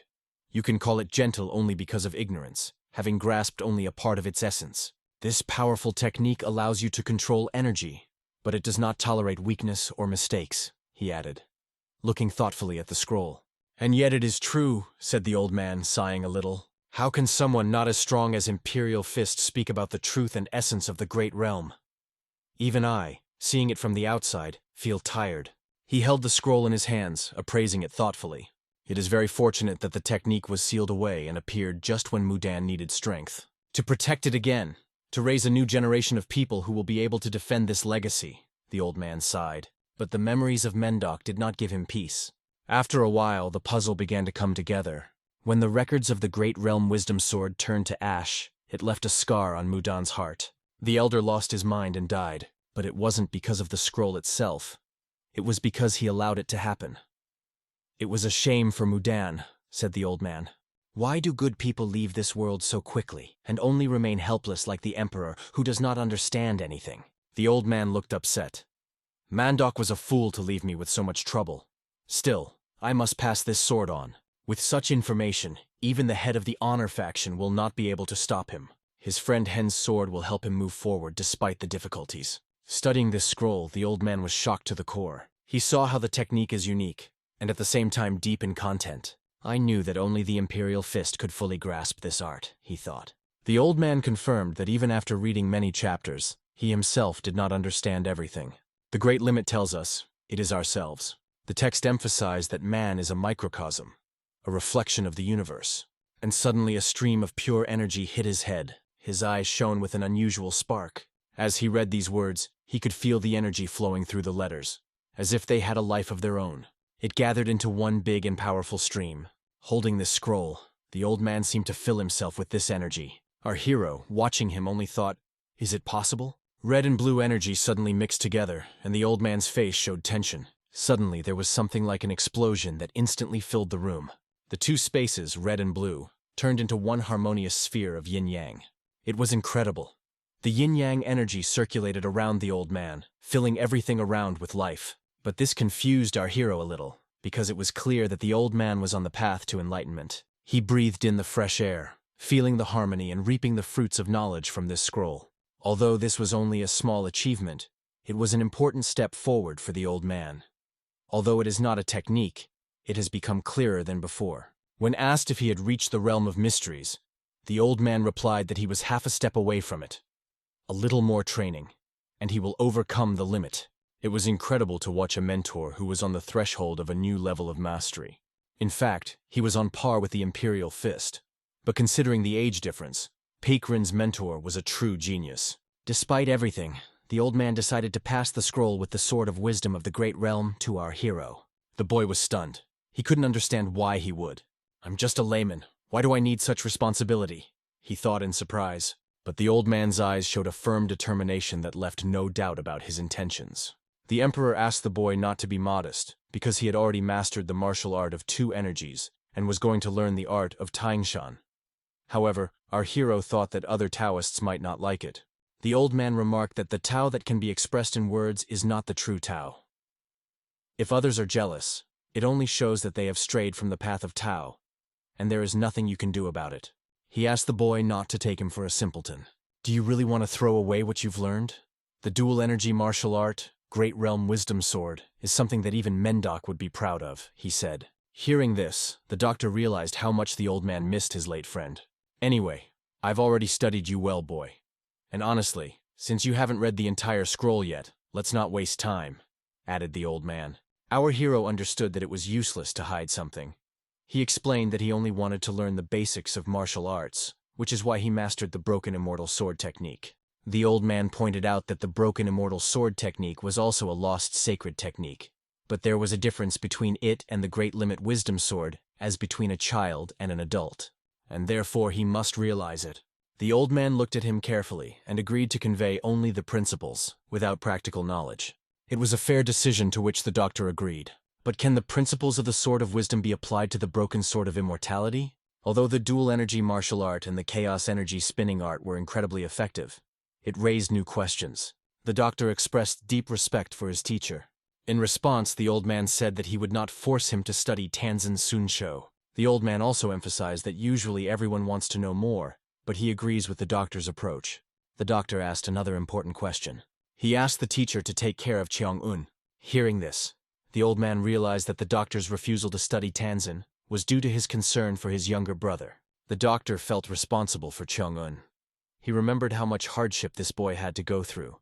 You can call it gentle only because of ignorance, having grasped only a part of its essence. This powerful technique allows you to control energy, but it does not tolerate weakness or mistakes," he added, looking thoughtfully at the scroll. "And yet it is true," said the old man, sighing a little. "How can someone not as strong as Imperial Fist speak about the truth and essence of the great realm? Even I, seeing it from the outside, feel tired." He held the scroll in his hands, appraising it thoughtfully. It is very fortunate that the technique was sealed away and appeared just when Mudan needed strength. To protect it again, to raise a new generation of people who will be able to defend this legacy, the old man sighed. But the memories of Mendok did not give him peace. After a while, the puzzle began to come together. When the records of the Great Realm Wisdom Sword turned to ash, it left a scar on Mudan's heart. The elder lost his mind and died, but it wasn't because of the scroll itself. It was because he allowed it to happen. "It was a shame for Mudan," said the old man. "Why do good people leave this world so quickly, and only remain helpless like the Emperor, who does not understand anything?" The old man looked upset. "Mandok was a fool to leave me with so much trouble. Still, I must pass this sword on. With such information, even the head of the Honor faction will not be able to stop him. His friend Hen's sword will help him move forward despite the difficulties." Studying this scroll, the old man was shocked to the core. He saw how the technique is unique, and at the same time deep in content. "I knew that only the Imperial Fist could fully grasp this art," he thought. The old man confirmed that even after reading many chapters, he himself did not understand everything. The Great Limit tells us, it is ourselves. The text emphasized that man is a microcosm, a reflection of the universe. And suddenly a stream of pure energy hit his head. His eyes shone with an unusual spark. As he read these words, he could feel the energy flowing through the letters, as if they had a life of their own. It gathered into one big and powerful stream. Holding this scroll, the old man seemed to fill himself with this energy. Our hero, watching him, only thought, "Is it possible?" Red and blue energy suddenly mixed together, and the old man's face showed tension. Suddenly there was something like an explosion that instantly filled the room. The two spaces, red and blue, turned into one harmonious sphere of yin-yang. It was incredible. The yin-yang energy circulated around the old man, filling everything around with life. But this confused our hero a little, because it was clear that the old man was on the path to enlightenment. He breathed in the fresh air, feeling the harmony and reaping the fruits of knowledge from this scroll. Although this was only a small achievement, it was an important step forward for the old man. Although it is not a technique, it has become clearer than before. When asked if he had reached the realm of mysteries, the old man replied that he was half a step away from it. A little more training, and he will overcome the limit. It was incredible to watch a mentor who was on the threshold of a new level of mastery. In fact, he was on par with the Imperial Fist. But considering the age difference, Peckrin's mentor was a true genius. Despite everything, the old man decided to pass the scroll with the Sword of Wisdom of the Great Realm to our hero. The boy was stunned. He couldn't understand why he would. "I'm just a layman. Why do I need such responsibility?" he thought in surprise. But the old man's eyes showed a firm determination that left no doubt about his intentions. The Emperor asked the boy not to be modest, because he had already mastered the martial art of two energies and was going to learn the art of Taingshan. However, our hero thought that other Taoists might not like it. The old man remarked that the Tao that can be expressed in words is not the true Tao. If others are jealous, it only shows that they have strayed from the path of Tao, and there is nothing you can do about it. He asked the boy not to take him for a simpleton. "Do you really want to throw away what you've learned? The dual energy martial art, Great Realm Wisdom Sword, is something that even Mendok would be proud of," he said. Hearing this, the doctor realized how much the old man missed his late friend. "Anyway, I've already studied you well, boy. And honestly, since you haven't read the entire scroll yet, let's not waste time," added the old man. Our hero understood that it was useless to hide something. He explained that he only wanted to learn the basics of martial arts, which is why he mastered the Broken Immortal Sword technique. The old man pointed out that the Broken Immortal Sword technique was also a lost sacred technique, but there was a difference between it and the Great Limit Wisdom Sword as between a child and an adult, and therefore he must realize it. The old man looked at him carefully and agreed to convey only the principles, without practical knowledge. It was a fair decision to which the doctor agreed. But can the principles of the Sword of Wisdom be applied to the broken Sword of Immortality? Although the dual energy martial art and the chaos energy spinning art were incredibly effective, it raised new questions. The doctor expressed deep respect for his teacher. In response, the old man said that he would not force him to study Tanzen Sunsho. The old man also emphasized that usually everyone wants to know more, but he agrees with the doctor's approach. The doctor asked another important question. He asked the teacher to take care of Cheong-un. Hearing this, the old man realized that the doctor's refusal to study Tanzen was due to his concern for his younger brother. The doctor felt responsible for Cheong-un. He remembered how much hardship this boy had to go through,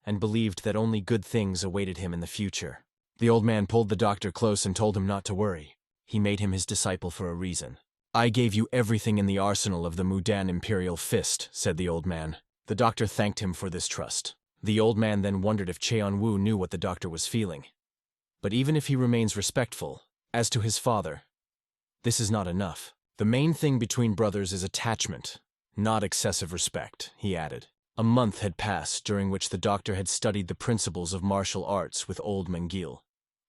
and believed that only good things awaited him in the future. The old man pulled the doctor close and told him not to worry. He made him his disciple for a reason. "I gave you everything in the arsenal of the Mudan Imperial Fist," said the old man. The doctor thanked him for this trust. The old man then wondered if Cheon-woo knew what the doctor was feeling. But even if he remains respectful, as to his father, this is not enough. The main thing between brothers is attachment, not excessive respect, he added. A month had passed during which the doctor had studied the principles of martial arts with old Mengil,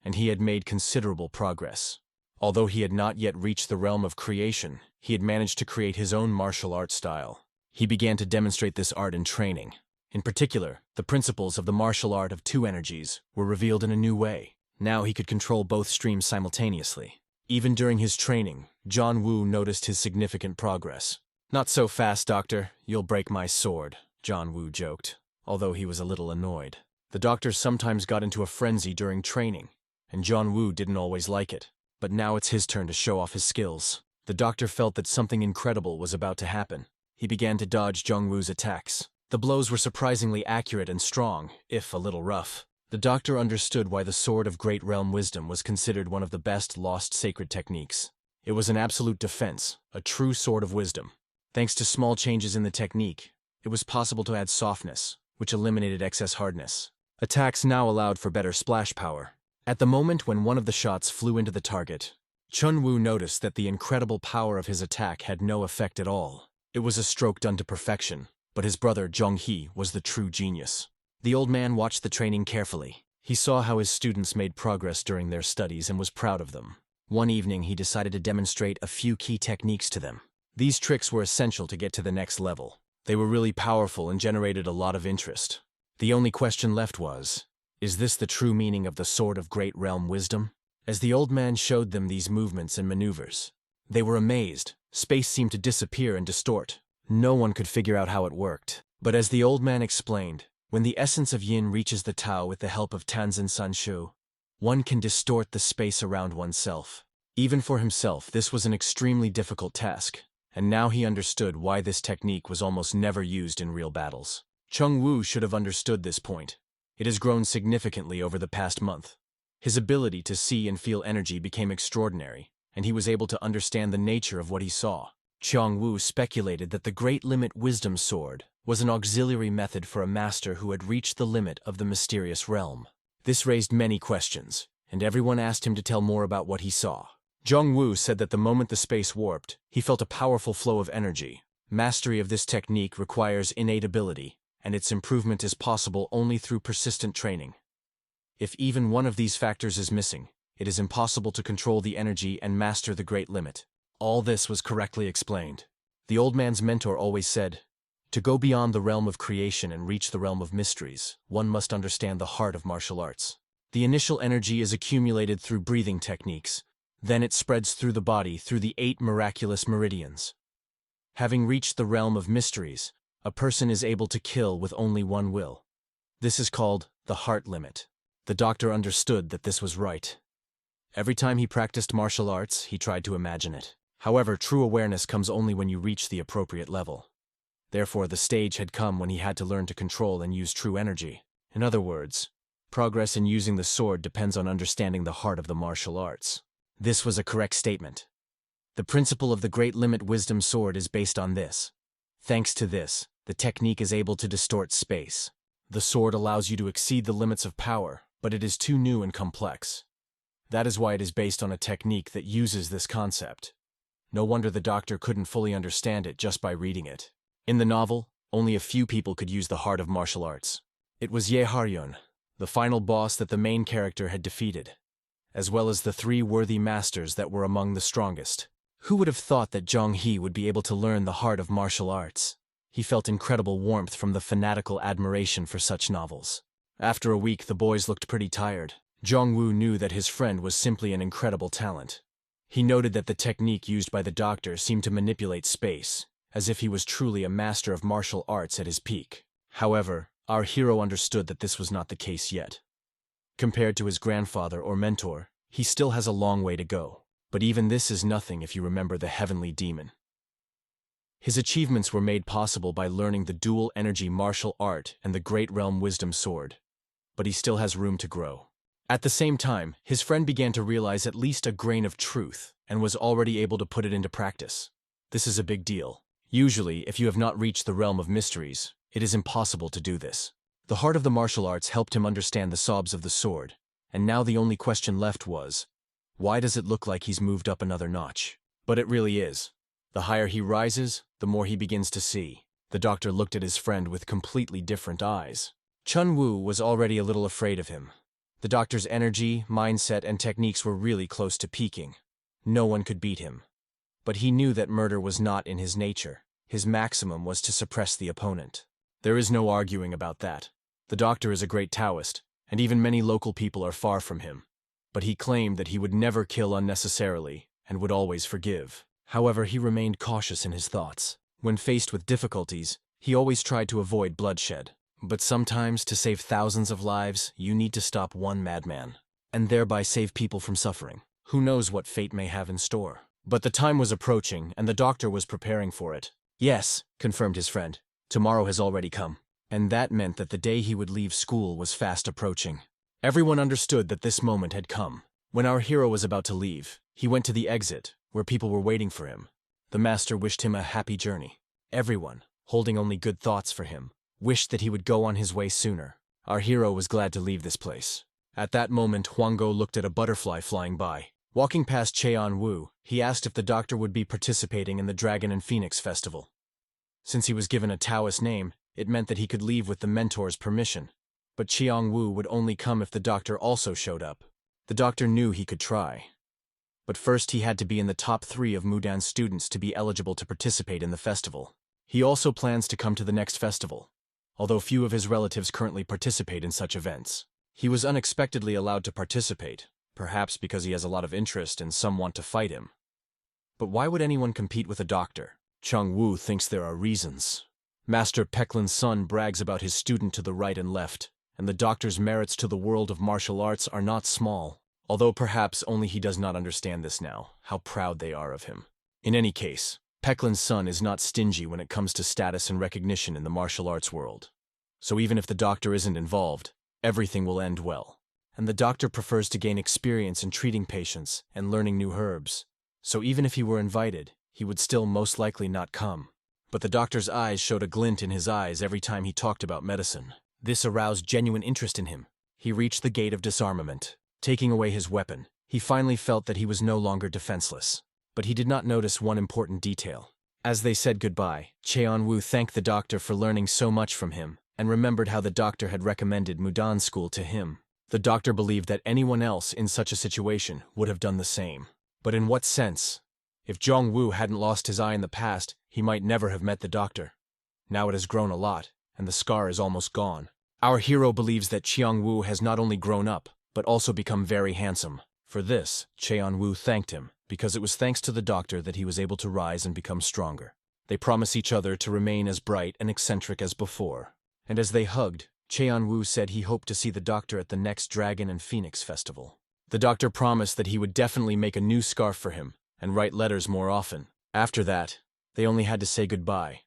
and he had made considerable progress. Although he had not yet reached the realm of creation, he had managed to create his own martial art style. He began to demonstrate this art in training. In particular, the principles of the martial art of two energies were revealed in a new way. Now he could control both streams simultaneously. Even during his training, John Woo noticed his significant progress. "Not so fast, Doctor. You'll break my sword," John Woo joked, although he was a little annoyed. The doctor sometimes got into a frenzy during training, and John Woo didn't always like it. But now it's his turn to show off his skills. The doctor felt that something incredible was about to happen. He began to dodge Jong Woo's attacks. The blows were surprisingly accurate and strong, if a little rough. The doctor understood why the Sword of Great Realm Wisdom was considered one of the best lost sacred techniques. It was an absolute defense, a true sword of wisdom. Thanks to small changes in the technique, it was possible to add softness, which eliminated excess hardness. Attacks now allowed for better splash power. At the moment when one of the shots flew into the target, Chun Woo noticed that the incredible power of his attack had no effect at all. It was a stroke done to perfection, but his brother Jong Hee was the true genius. The old man watched the training carefully. He saw how his students made progress during their studies and was proud of them. One evening he decided to demonstrate a few key techniques to them. These tricks were essential to get to the next level. They were really powerful and generated a lot of interest. The only question left was, is this the true meaning of the Sword of Great Realm Wisdom? As the old man showed them these movements and maneuvers, they were amazed. Space seemed to disappear and distort. No one could figure out how it worked. But as the old man explained, when the essence of yin reaches the Tao with the help of Tanzen Sanshu, one can distort the space around oneself. Even for himself, this was an extremely difficult task, and now he understood why this technique was almost never used in real battles. Chung Woo should have understood this point. It has grown significantly over the past month. His ability to see and feel energy became extraordinary, and he was able to understand the nature of what he saw. Cheong Woo speculated that the Great Limit Wisdom Sword was an auxiliary method for a master who had reached the limit of the mysterious realm. This raised many questions, and everyone asked him to tell more about what he saw. Jong Woo said that the moment the space warped, he felt a powerful flow of energy. Mastery of this technique requires innate ability, and its improvement is possible only through persistent training. If even one of these factors is missing, it is impossible to control the energy and master the great limit. All this was correctly explained. The old man's mentor always said, to go beyond the realm of creation and reach the realm of mysteries, one must understand the heart of martial arts. The initial energy is accumulated through breathing techniques. Then it spreads through the body through the 8 miraculous meridians. Having reached the realm of mysteries, a person is able to kill with only one will. This is called the heart limit. The doctor understood that this was right. Every time he practiced martial arts, he tried to imagine it. However, true awareness comes only when you reach the appropriate level. Therefore, the stage had come when he had to learn to control and use true energy. In other words, progress in using the sword depends on understanding the heart of the martial arts. This was a correct statement. The principle of the Great Limit Wisdom Sword is based on this. Thanks to this, the technique is able to distort space. The sword allows you to exceed the limits of power, but it is too new and complex. That is why it is based on a technique that uses this concept. No wonder the doctor couldn't fully understand it just by reading it. In the novel, only a few people could use the heart of martial arts. It was Yahello, the final boss that the main character had defeated, as well as the 3 worthy masters that were among the strongest. Who would have thought that Zhang He would be able to learn the heart of martial arts? He felt incredible warmth from the fanatical admiration for such novels. After a week, the boys looked pretty tired. Zhongwu knew that his friend was simply an incredible talent. He noted that the technique used by the doctor seemed to manipulate space, as if he was truly a master of martial arts at his peak. However, our hero understood that this was not the case yet. Compared to his grandfather or mentor, he still has a long way to go. But even this is nothing if you remember the heavenly demon. His achievements were made possible by learning the dual energy martial art and the Great Realm Wisdom Sword. But he still has room to grow. At the same time, his friend began to realize at least a grain of truth and was already able to put it into practice. This is a big deal. Usually, if you have not reached the realm of mysteries, it is impossible to do this. The heart of the martial arts helped him understand the sobs of the sword, and now the only question left was, why does it look like he's moved up another notch? But it really is. The higher he rises, the more he begins to see. The doctor looked at his friend with completely different eyes. Chun Wu was already a little afraid of him. The doctor's energy, mindset, and techniques were really close to peaking. No one could beat him. But he knew that murder was not in his nature. His maximum was to suppress the opponent. There is no arguing about that. The doctor is a great Taoist, and even many local people are far from him. But he claimed that he would never kill unnecessarily and would always forgive. However, he remained cautious in his thoughts. When faced with difficulties, he always tried to avoid bloodshed. But sometimes, to save thousands of lives, you need to stop one madman, and thereby save people from suffering. Who knows what fate may have in store? But the time was approaching, and the doctor was preparing for it. Yes, confirmed his friend. Tomorrow has already come. And that meant that the day he would leave school was fast approaching. Everyone understood that this moment had come. When our hero was about to leave, he went to the exit, where people were waiting for him. The master wished him a happy journey. Everyone, holding only good thoughts for him, wished that he would go on his way sooner. Our hero was glad to leave this place. At that moment, Huanggo looked at a butterfly flying by. Walking past Cheon Wu, he asked if the doctor would be participating in the Dragon and Phoenix Festival. Since he was given a Taoist name, it meant that he could leave with the mentor's permission. But Cheong Wu would only come if the doctor also showed up. The doctor knew he could try. But first he had to be in the top 3 of Mudan's students to be eligible to participate in the festival. He also plans to come to the next festival, although few of his relatives currently participate in such events. He was unexpectedly allowed to participate, perhaps because he has a lot of interest and some want to fight him. But why would anyone compete with a doctor? Chung Wu thinks there are reasons. Master Pecklin's son brags about his student to the right and left, and the doctor's merits to the world of martial arts are not small, although perhaps only he does not understand this now, how proud they are of him. In any case, Pecklin's son is not stingy when it comes to status and recognition in the martial arts world. So even if the doctor isn't involved, everything will end well. And the doctor prefers to gain experience in treating patients and learning new herbs. So even if he were invited, he would still most likely not come. But the doctor's eyes showed a glint in his eyes every time he talked about medicine. This aroused genuine interest in him. He reached the gate of disarmament. Taking away his weapon, he finally felt that he was no longer defenseless. But he did not notice one important detail. As they said goodbye, Cheon Wu thanked the doctor for learning so much from him, and remembered how the doctor had recommended Mudan School to him. The doctor believed that anyone else in such a situation would have done the same. But in what sense? If Zhong Wu hadn't lost his eye in the past, he might never have met the doctor. Now it has grown a lot, and the scar is almost gone. Our hero believes that Cheong Wu has not only grown up, but also become very handsome. For this, Cheon Wu thanked him, because it was thanks to the doctor that he was able to rise and become stronger. They promise each other to remain as bright and eccentric as before. And as they hugged, Cheon Wu said he hoped to see the doctor at the next Dragon and Phoenix Festival. The doctor promised that he would definitely make a new scarf for him and write letters more often. After that, they only had to say goodbye,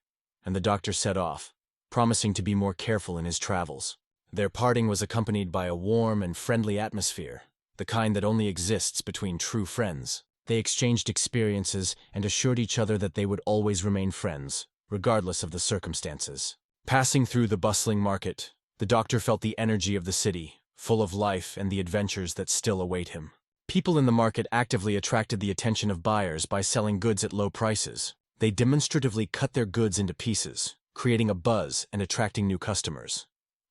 and the doctor set off, promising to be more careful in his travels. Their parting was accompanied by a warm and friendly atmosphere, the kind that only exists between true friends. They exchanged experiences and assured each other that they would always remain friends, regardless of the circumstances. Passing through the bustling market, the doctor felt the energy of the city, full of life and the adventures that still await him. People in the market actively attracted the attention of buyers by selling goods at low prices. They demonstratively cut their goods into pieces, creating a buzz and attracting new customers.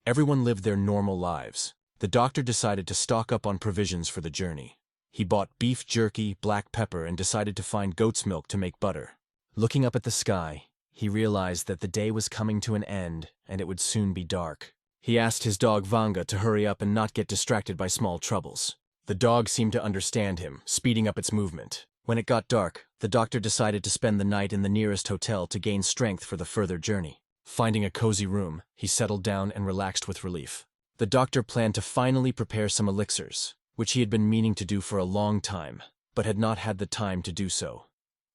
Everyone lived their normal lives. The doctor decided to stock up on provisions for the journey. He bought beef jerky, black pepper, and decided to find goat's milk to make butter. Looking up at the sky, he realized that the day was coming to an end and it would soon be dark. He asked his dog Vanga to hurry up and not get distracted by small troubles. The dog seemed to understand him, speeding up its movement. When it got dark, the doctor decided to spend the night in the nearest hotel to gain strength for the further journey. Finding a cozy room, he settled down and relaxed with relief. The doctor planned to finally prepare some elixirs, which he had been meaning to do for a long time, but had not had the time to do so.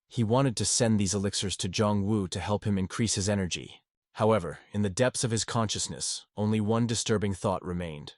He wanted to send these elixirs to Zhongwu to help him increase his energy. However, in the depths of his consciousness, only one disturbing thought remained.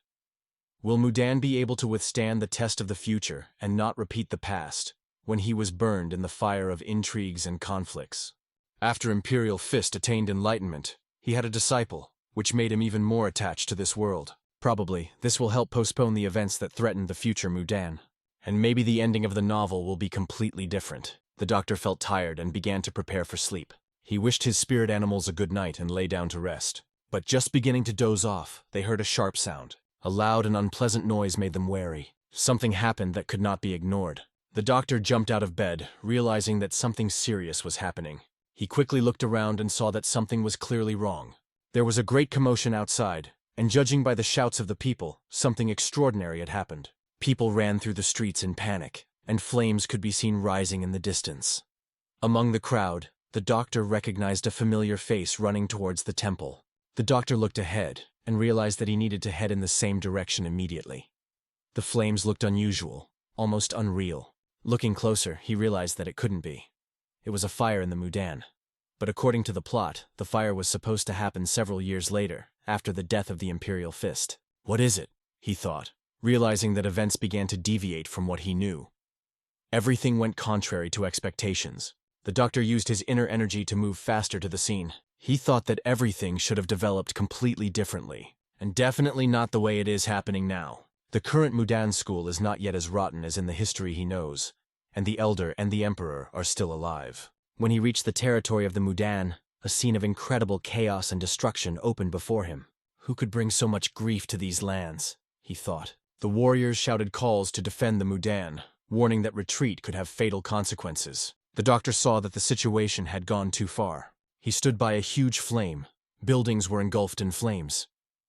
Will Mudan be able to withstand the test of the future and not repeat the past, when he was burned in the fire of intrigues and conflicts? After Imperial Fist attained enlightenment, he had a disciple, which made him even more attached to this world. Probably, this will help postpone the events that threatened the future Mudan. And maybe the ending of the novel will be completely different. The doctor felt tired and began to prepare for sleep. He wished his spirit animals a good night and lay down to rest. But just beginning to doze off, they heard a sharp sound. A loud and unpleasant noise made them wary. Something happened that could not be ignored. The doctor jumped out of bed, realizing that something serious was happening. He quickly looked around and saw that something was clearly wrong. There was a great commotion outside, and judging by the shouts of the people, something extraordinary had happened. People ran through the streets in panic, and flames could be seen rising in the distance. Among the crowd, the doctor recognized a familiar face running towards the temple. The doctor looked ahead and realized that he needed to head in the same direction immediately. The flames looked unusual, almost unreal. Looking closer, he realized that it couldn't be. It was a fire in the Mudan. But according to the plot, the fire was supposed to happen several years later, after the death of the Imperial Fist. What is it? He thought, realizing that events began to deviate from what he knew. Everything went contrary to expectations. The doctor used his inner energy to move faster to the scene. He thought that everything should have developed completely differently, and definitely not the way it is happening now. The current Mudan school is not yet as rotten as in the history he knows, and the Elder and the Emperor are still alive. When he reached the territory of the Mudan, a scene of incredible chaos and destruction opened before him. Who could bring so much grief to these lands? He thought. The warriors shouted calls to defend the Mudan, warning that retreat could have fatal consequences. The doctor saw that the situation had gone too far. He stood by a huge flame. Buildings were engulfed in flames.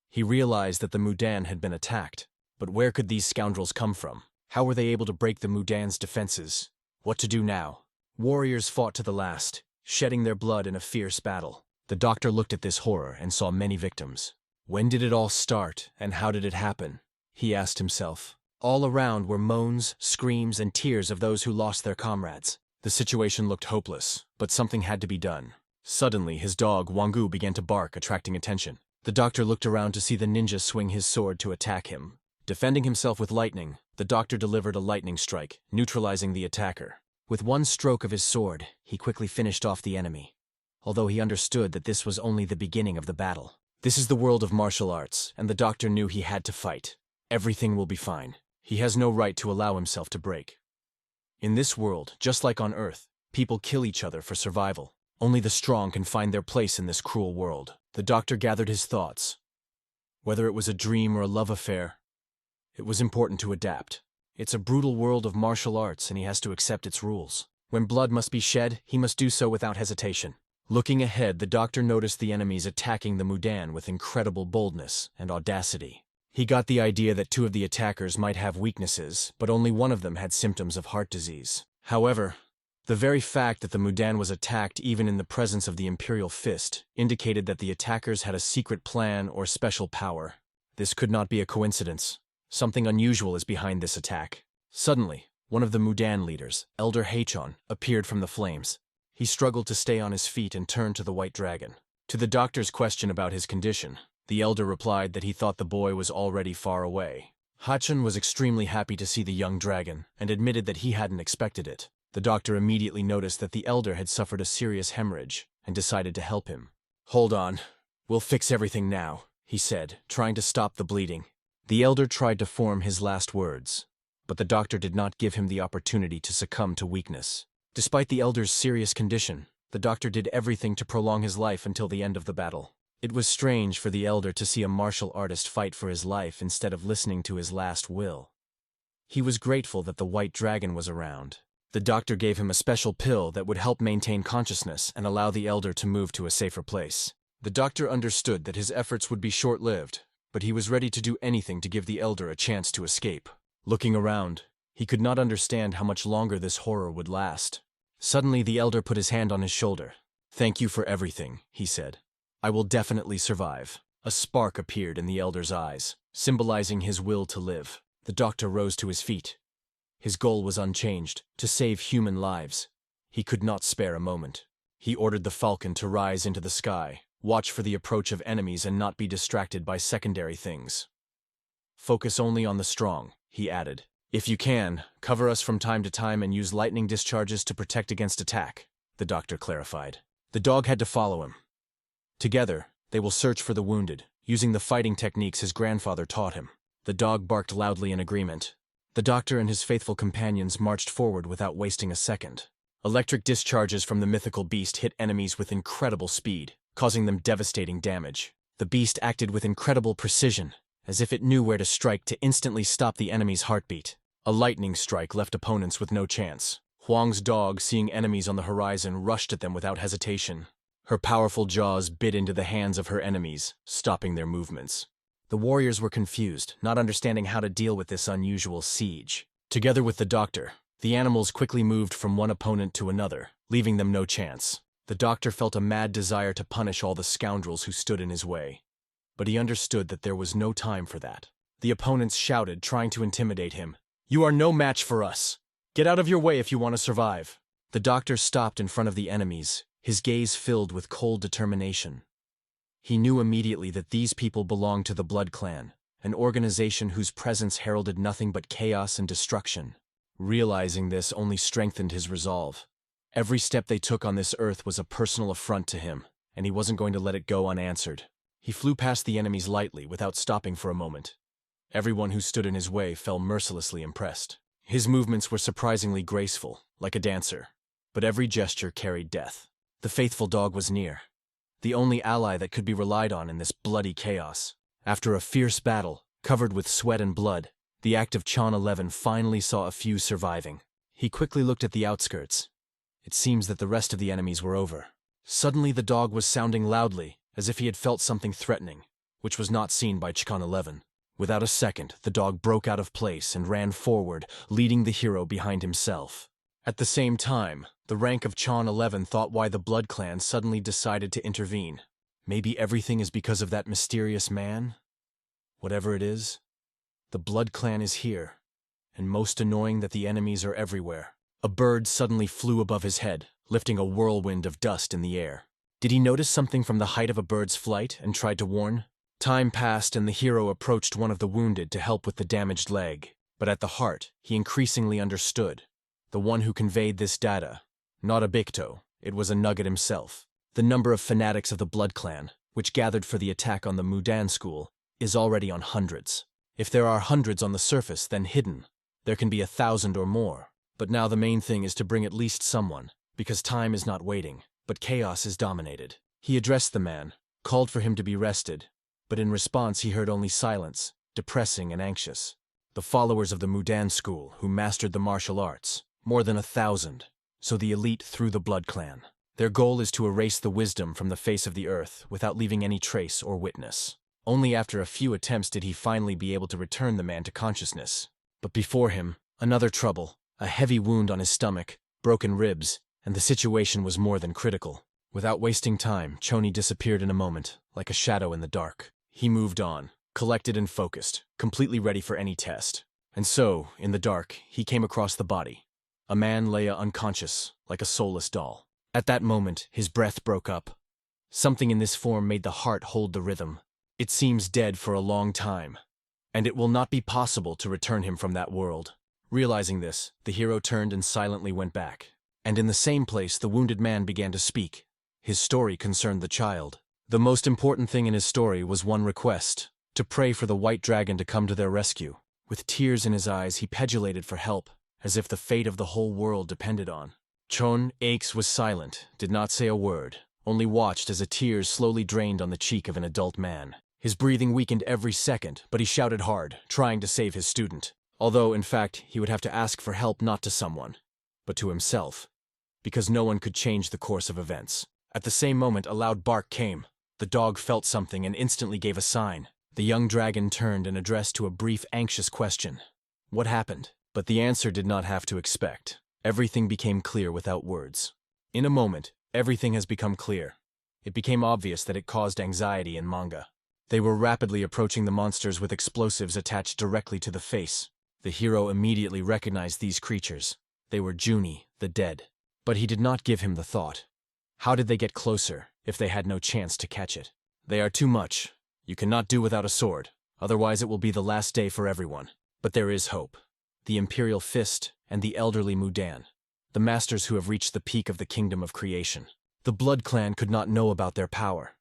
He realized that the Mudan had been attacked. But where could these scoundrels come from? How were they able to break the Mudan's defenses? What to do now? Warriors fought to the last, shedding their blood in a fierce battle. The doctor looked at this horror and saw many victims. When did it all start, and how did it happen? He asked himself. All around were moans, screams, and tears of those who lost their comrades. The situation looked hopeless, but something had to be done. Suddenly, his dog, Wangu, began to bark, attracting attention. The doctor looked around to see the ninja swing his sword to attack him. Defending himself with lightning, the doctor delivered a lightning strike, neutralizing the attacker. With one stroke of his sword, he quickly finished off the enemy, although he understood that this was only the beginning of the battle. This is the world of martial arts, and the doctor knew he had to fight. Everything will be fine. He has no right to allow himself to break. In this world, just like on Earth, people kill each other for survival. Only the strong can find their place in this cruel world. The doctor gathered his thoughts. Whether it was a dream or a love affair, it was important to adapt. It's a brutal world of martial arts, and he has to accept its rules. When blood must be shed, he must do so without hesitation. Looking ahead, the doctor noticed the enemies attacking the Mudan with incredible boldness and audacity. He got the idea that two of the attackers might have weaknesses, but only one of them had symptoms of heart disease. However, the very fact that the Mudan was attacked even in the presence of the Imperial Fist indicated that the attackers had a secret plan or special power. This could not be a coincidence. Something unusual is behind this attack. Suddenly, one of the Mudan leaders, Elder Hachon, appeared from the flames. He struggled to stay on his feet and turned to the White Dragon. To the doctor's question about his condition, the elder replied that he thought the boy was already far away. Hachon was extremely happy to see the young dragon and admitted that he hadn't expected it. The doctor immediately noticed that the elder had suffered a serious hemorrhage and decided to help him. "Hold on. We'll fix everything now," he said, trying to stop the bleeding. The elder tried to form his last words, but the doctor did not give him the opportunity to succumb to weakness. Despite the elder's serious condition, The doctor did everything to prolong his life until the end of the battle. It was strange for the elder to see a martial artist fight for his life instead of listening to his last will. He was grateful that the white dragon was around. The doctor gave him a special pill that would help maintain consciousness and allow the elder to move to a safer place. The doctor understood that his efforts would be short-lived, but he was ready to do anything to give the elder a chance to escape. Looking around, he could not understand how much longer this horror would last. Suddenly, the elder put his hand on his shoulder. "Thank you for everything," he said. "I will definitely survive." A spark appeared in the elder's eyes, symbolizing his will to live. The doctor rose to his feet. His goal was unchanged, to save human lives. He could not spare a moment. He ordered the falcon to rise into the sky, watch for the approach of enemies and not be distracted by secondary things. "Focus only on the strong," he added. "If you can, cover us from time to time and use lightning discharges to protect against attack," the doctor clarified. The dog had to follow him. Together, they will search for the wounded, using the fighting techniques his grandfather taught him. The dog barked loudly in agreement. The doctor and his faithful companions marched forward without wasting a second. Electric discharges from the mythical beast hit enemies with incredible speed, causing them devastating damage. The beast acted with incredible precision, as if it knew where to strike to instantly stop the enemy's heartbeat. A lightning strike left opponents with no chance. Huang's dog, seeing enemies on the horizon, rushed at them without hesitation. Her powerful jaws bit into the hands of her enemies, stopping their movements. The warriors were confused, not understanding how to deal with this unusual siege. Together with the doctor, the animals quickly moved from one opponent to another, leaving them no chance. The doctor felt a mad desire to punish all the scoundrels who stood in his way. But he understood that there was no time for that. The opponents shouted, trying to intimidate him. "You are no match for us! Get out of your way if you want to survive!" The doctor stopped in front of the enemies, his gaze filled with cold determination. He knew immediately that these people belonged to the Blood Clan, an organization whose presence heralded nothing but chaos and destruction. Realizing this only strengthened his resolve. Every step they took on this earth was a personal affront to him, and he wasn't going to let it go unanswered. He flew past the enemies lightly without stopping for a moment. Everyone who stood in his way fell mercilessly impressed. His movements were surprisingly graceful, like a dancer, but every gesture carried death. The faithful dog was near, the only ally that could be relied on in this bloody chaos. After a fierce battle, covered with sweat and blood, the active Chan 11 finally saw a few surviving. He quickly looked at the outskirts. It seems that the rest of the enemies were over. Suddenly the dog was sounding loudly, as if he had felt something threatening, which was not seen by Chan 11. Without a second, the dog broke out of place and ran forward, leading the hero behind himself. At the same time, the rank of Chan 11 thought why the Blood Clan suddenly decided to intervene. Maybe everything is because of that mysterious man? Whatever it is, the Blood Clan is here, and most annoying that the enemies are everywhere. A bird suddenly flew above his head, lifting a whirlwind of dust in the air. Did he notice something from the height of a bird's flight and tried to warn? Time passed and the hero approached one of the wounded to help with the damaged leg. But at the heart, he increasingly understood. The one who conveyed this data, not a Bicto, it was a Nugget himself. The number of fanatics of the Blood Clan, which gathered for the attack on the Mudan school, is already on hundreds. If there are hundreds on the surface, then hidden, there can be 1,000 or more. But now the main thing is to bring at least someone, because time is not waiting, but chaos is dominated. He addressed the man, called for him to be rested, but in response he heard only silence, depressing and anxious. The followers of the Mudan school, who mastered the martial arts, more than 1,000, so the elite through the Blood Clan. Their goal is to erase the wisdom from the face of the earth without leaving any trace or witness. Only after a few attempts did he finally be able to return the man to consciousness. But before him, another trouble, a heavy wound on his stomach, broken ribs, and the situation was more than critical. Without wasting time, Choni disappeared in a moment, like a shadow in the dark. He moved on, collected and focused, completely ready for any test. And so, in the dark, he came across the body. A man lay unconscious, like a soulless doll. At that moment, his breath broke up. Something in this form made the heart hold the rhythm. It seems dead for a long time, and it will not be possible to return him from that world. Realizing this, the hero turned and silently went back. And in the same place, the wounded man began to speak. His story concerned the child. The most important thing in his story was one request, to pray for the white dragon to come to their rescue. With tears in his eyes, he petulated for help, as if the fate of the whole world depended on. Chon Aches was silent, did not say a word, only watched as a tear slowly drained on the cheek of an adult man. His breathing weakened every second, but he shouted hard, trying to save his student. Although, in fact, he would have to ask for help not to someone, but to himself, because no one could change the course of events. At the same moment, a loud bark came. The dog felt something and instantly gave a sign. The young dragon turned and addressed to a brief, anxious question. What happened? But the answer did not have to expect. Everything became clear without words. In a moment, everything has become clear. It became obvious that it caused anxiety in Manga. They were rapidly approaching the monsters with explosives attached directly to the face. The hero immediately recognized these creatures. They were Junie, the dead. But he did not give him the thought. How did they get closer, if they had no chance to catch it? They are too much. You cannot do without a sword, otherwise it will be the last day for everyone. But there is hope. The Imperial Fist and the elderly Mudan, the masters who have reached the peak of the kingdom of creation. The Blood Clan could not know about their power.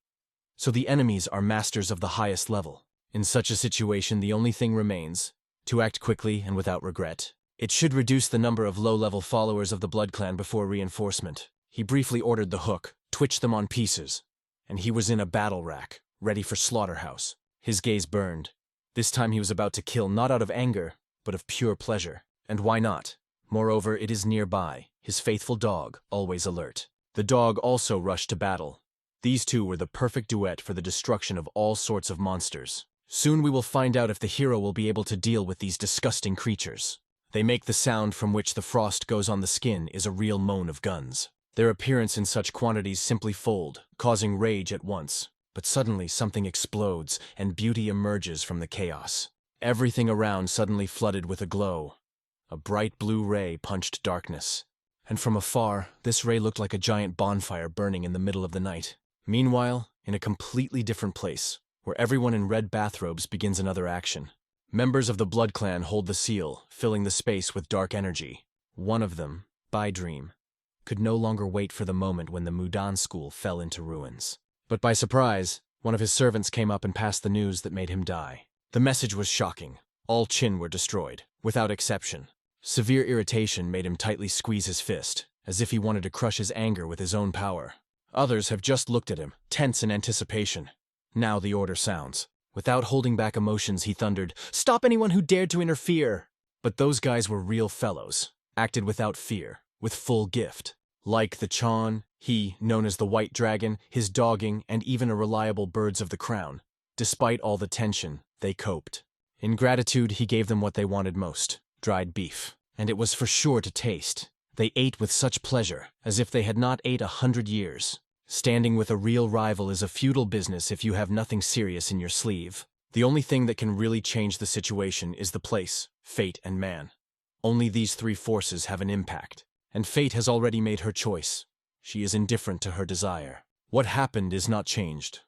So the enemies are masters of the highest level. In such a situation, the only thing remains, to act quickly and without regret. It should reduce the number of low-level followers of the Blood Clan before reinforcement. He briefly ordered the hook, twitched them on pieces, and he was in a battle rack, ready for slaughterhouse. His gaze burned. This time he was about to kill not out of anger, but of pure pleasure. And why not? Moreover, it is nearby, his faithful dog, always alert. The dog also rushed to battle. These two were the perfect duet for the destruction of all sorts of monsters. Soon we will find out if the hero will be able to deal with these disgusting creatures. They make the sound from which the frost goes on the skin is a real moan of guns. Their appearance in such quantities simply fold, causing rage at once. But suddenly something explodes, and beauty emerges from the chaos. Everything around suddenly flooded with a glow. A bright blue ray punched darkness. And from afar, this ray looked like a giant bonfire burning in the middle of the night. Meanwhile, in a completely different place, where everyone in red bathrobes begins another action. Members of the Blood Clan hold the seal, filling the space with dark energy. One of them, Dream, could no longer wait for the moment when the Mudan school fell into ruins. But by surprise, one of his servants came up and passed the news that made him die. The message was shocking. All Chin were destroyed, without exception. Severe irritation made him tightly squeeze his fist, as if he wanted to crush his anger with his own power. Others have just looked at him, tense in anticipation. Now the order sounds. Without holding back emotions, he thundered, "Stop anyone who dared to interfere!" But those guys were real fellows, acted without fear, with full gift. Like the Chon, he, known as the White Dragon, his dogging, and even a reliable Birds of the Crown. Despite all the tension, they coped. In gratitude, he gave them what they wanted most, dried beef. And it was for sure to taste. They ate with such pleasure, as if they had not ate 100 years. Standing with a real rival is a futile business if you have nothing serious in your sleeve. The only thing that can really change the situation is the place, fate, and man. Only these three forces have an impact. And fate has already made her choice. She is indifferent to her desire. What happened is not changed.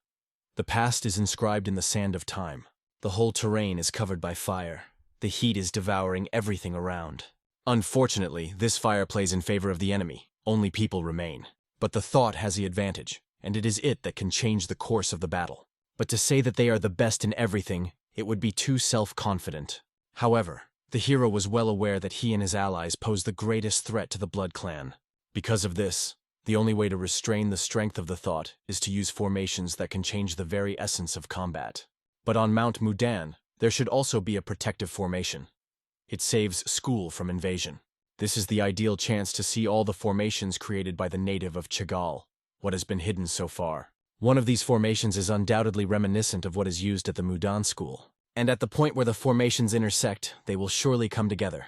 The past is inscribed in the sand of time. The whole terrain is covered by fire. The heat is devouring everything around. Unfortunately, this fire plays in favor of the enemy. Only people remain. But the thought has the advantage, and it is it that can change the course of the battle. But to say that they are the best in everything, it would be too self-confident. However, the hero was well aware that he and his allies posed the greatest threat to the Blood Clan. Because of this, the only way to restrain the strength of the thought is to use formations that can change the very essence of combat. But on Mount Mudan, there should also be a protective formation. It saves school from invasion. This is the ideal chance to see all the formations created by the native of Chagall, what has been hidden so far. One of these formations is undoubtedly reminiscent of what is used at the Mudan school. And at the point where the formations intersect, they will surely come together.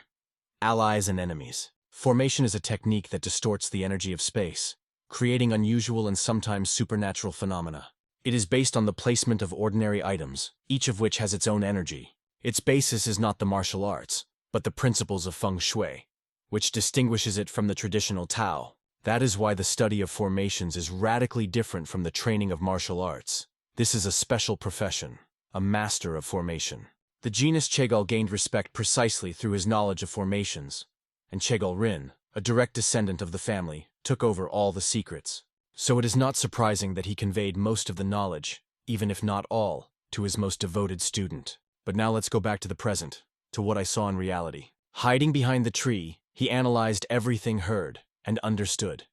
Allies and enemies. Formation is a technique that distorts the energy of space, creating unusual and sometimes supernatural phenomena. It is based on the placement of ordinary items, each of which has its own energy. Its basis is not the martial arts, but the principles of feng shui, which distinguishes it from the traditional Tao. That is why the study of formations is radically different from the training of martial arts. This is a special profession, a master of formation. The genus Chagall gained respect precisely through his knowledge of formations, and Chagall Rin, a direct descendant of the family, took over all the secrets. So it is not surprising that he conveyed most of the knowledge, even if not all, to his most devoted student. But now let's go back to the present, to what I saw in reality. Hiding behind the tree, he analyzed everything heard, and understood.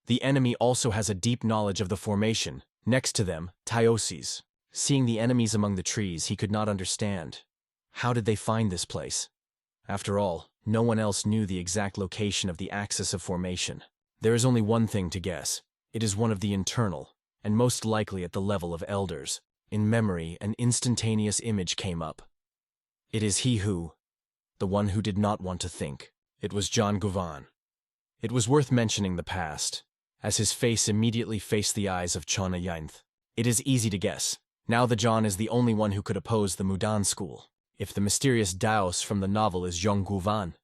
The enemy also has a deep knowledge of the formation. Next to them, Tyoses. Seeing the enemies among the trees, he could not understand. How did they find this place? After all, no one else knew the exact location of the axis of formation. There is only one thing to guess. It is one of the internal, and most likely at the level of elders. In memory, an instantaneous image came up. It is he who, the one who did not want to think. It was John Guvan. It was worth mentioning the past, as his face immediately faced the eyes of Chona Yinth. It is easy to guess. Now the John is the only one who could oppose the Mudan school. If the mysterious Daos from the novel is Zhong Guvan,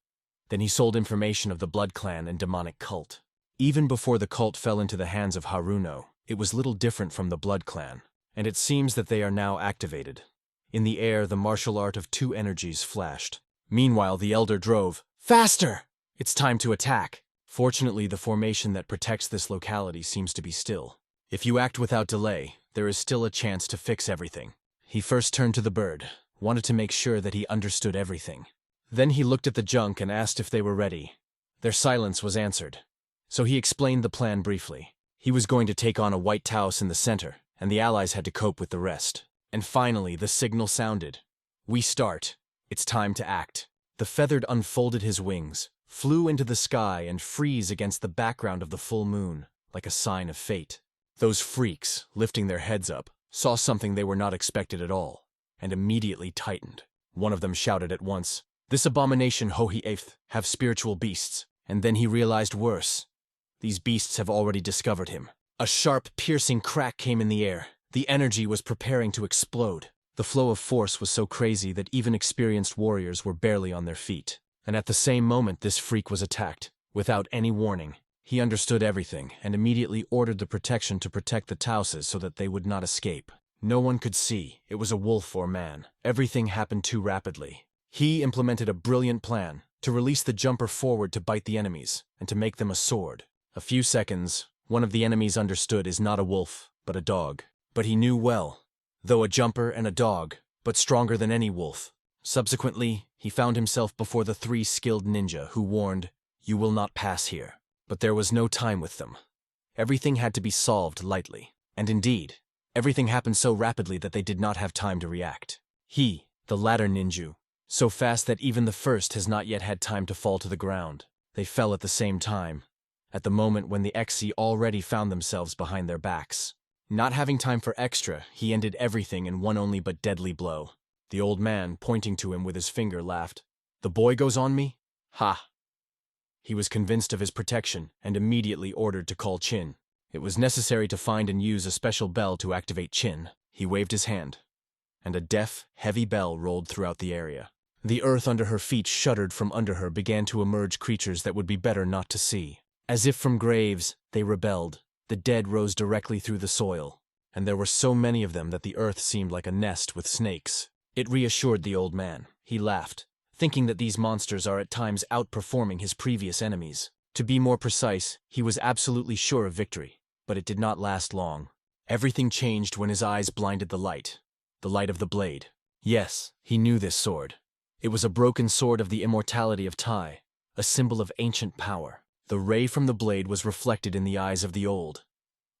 then he sold information of the Blood Clan and demonic cult. Even before the cult fell into the hands of Haruno, it was little different from the Blood Clan, and it seems that they are now activated. In the air, the martial art of two energies flashed. Meanwhile, the Elder drove. Faster! It's time to attack. Fortunately, the formation that protects this locality seems to be still. If you act without delay, there is still a chance to fix everything. He first turned to the bird, wanted to make sure that he understood everything. Then he looked at the junk and asked if they were ready. Their silence was answered. So he explained the plan briefly. He was going to take on a white Taos in the center, and the allies had to cope with the rest. And finally, the signal sounded. We start. It's time to act. The feathered unfolded his wings, flew into the sky and freeze against the background of the full moon, like a sign of fate. Those freaks, lifting their heads up, saw something they were not expected at all, and immediately tightened. One of them shouted at once, "This abomination Hohi-Eighth have spiritual beasts," and then he realized worse. These beasts have already discovered him. A sharp, piercing crack came in the air. The energy was preparing to explode. The flow of force was so crazy that even experienced warriors were barely on their feet. And at the same moment this freak was attacked, without any warning. He understood everything, and immediately ordered the protection to protect the Taoses so that they would not escape. No one could see. It was a wolf or man. Everything happened too rapidly. He implemented a brilliant plan, to release the jumper forward to bite the enemies, and to make them a sword. A few seconds, one of the enemies understood is not a wolf, but a dog. But he knew well, though a jumper and a dog, but stronger than any wolf. Subsequently, he found himself before the three skilled ninja who warned, "You will not pass here." But there was no time with them. Everything had to be solved lightly. And indeed, everything happened so rapidly that they did not have time to react. He, the latter ninja, so fast that even the first has not yet had time to fall to the ground. They fell at the same time, at the moment when the Exi already found themselves behind their backs. Not having time for extra, he ended everything in one only but deadly blow. The old man, pointing to him with his finger, laughed. "The boy goes on me? Ha!" He was convinced of his protection and immediately ordered to call Chin. It was necessary to find and use a special bell to activate Chin. He waved his hand, and a deaf, heavy bell rolled throughout the area. The earth under her feet shuddered. From under her began to emerge creatures that would be better not to see. As if from graves, they rebelled. The dead rose directly through the soil, and there were so many of them that the earth seemed like a nest with snakes. It reassured the old man. He laughed, thinking that these monsters are at times outperforming his previous enemies. To be more precise, he was absolutely sure of victory, but it did not last long. Everything changed when his eyes blinded the light of the blade. Yes, he knew this sword. It was a broken sword of the immortality of Tai, a symbol of ancient power. The ray from the blade was reflected in the eyes of the old,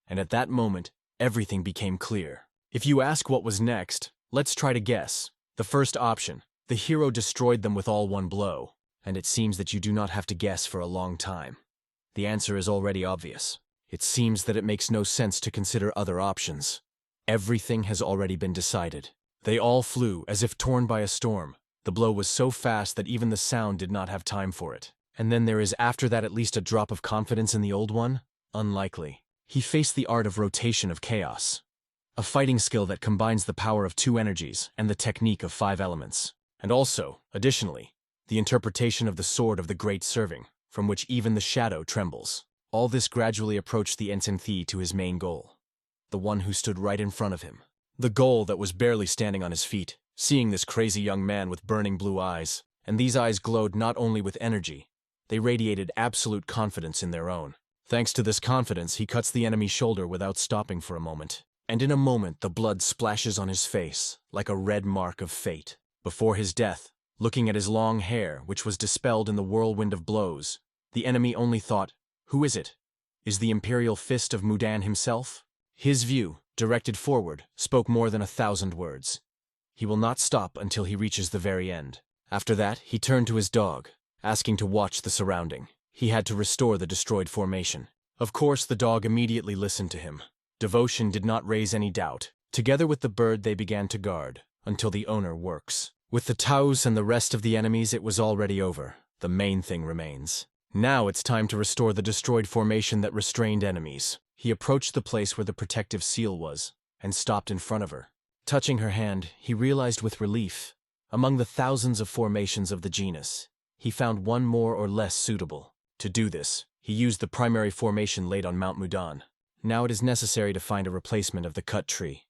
and at that moment, everything became clear. If you ask what was next, let's try to guess. The first option, the hero destroyed them with all one blow, and it seems that you do not have to guess for a long time. The answer is already obvious. It seems that it makes no sense to consider other options. Everything has already been decided. They all flew as if torn by a storm. The blow was so fast that even the sound did not have time for it. And then there is after that at least a drop of confidence in the old one? Unlikely. He faced the art of rotation of chaos, a fighting skill that combines the power of two energies and the technique of 5 elements. And also, additionally, the interpretation of the sword of the great serving, from which even the shadow trembles. All this gradually approached the Ensenthi to his main goal, the one who stood right in front of him. The goal that was barely standing on his feet, seeing this crazy young man with burning blue eyes, and these eyes glowed not only with energy, they radiated absolute confidence in their own. Thanks to this confidence, he cuts the enemy's shoulder without stopping for a moment. And in a moment, the blood splashes on his face, like a red mark of fate. Before his death, looking at his long hair, which was dispelled in the whirlwind of blows, the enemy only thought, Who is it? Is the Imperial Fist of Mudan himself? His view, directed forward, spoke more than 1,000 words. He will not stop until he reaches the very end. After that, he turned to his dog, asking to watch the surrounding. He had to restore the destroyed formation. Of course, the dog immediately listened to him. Devotion did not raise any doubt. Together with the bird, they began to guard, until the owner works. With the Taos and the rest of the enemies, it was already over. The main thing remains. Now it's time to restore the destroyed formation that restrained enemies. He approached the place where the protective seal was, and stopped in front of her. Touching her hand, he realized with relief, among the thousands of formations of the genus, he found one more or less suitable. To do this, he used the primary formation laid on Mount Mudan. Now it is necessary to find a replacement of the cut tree.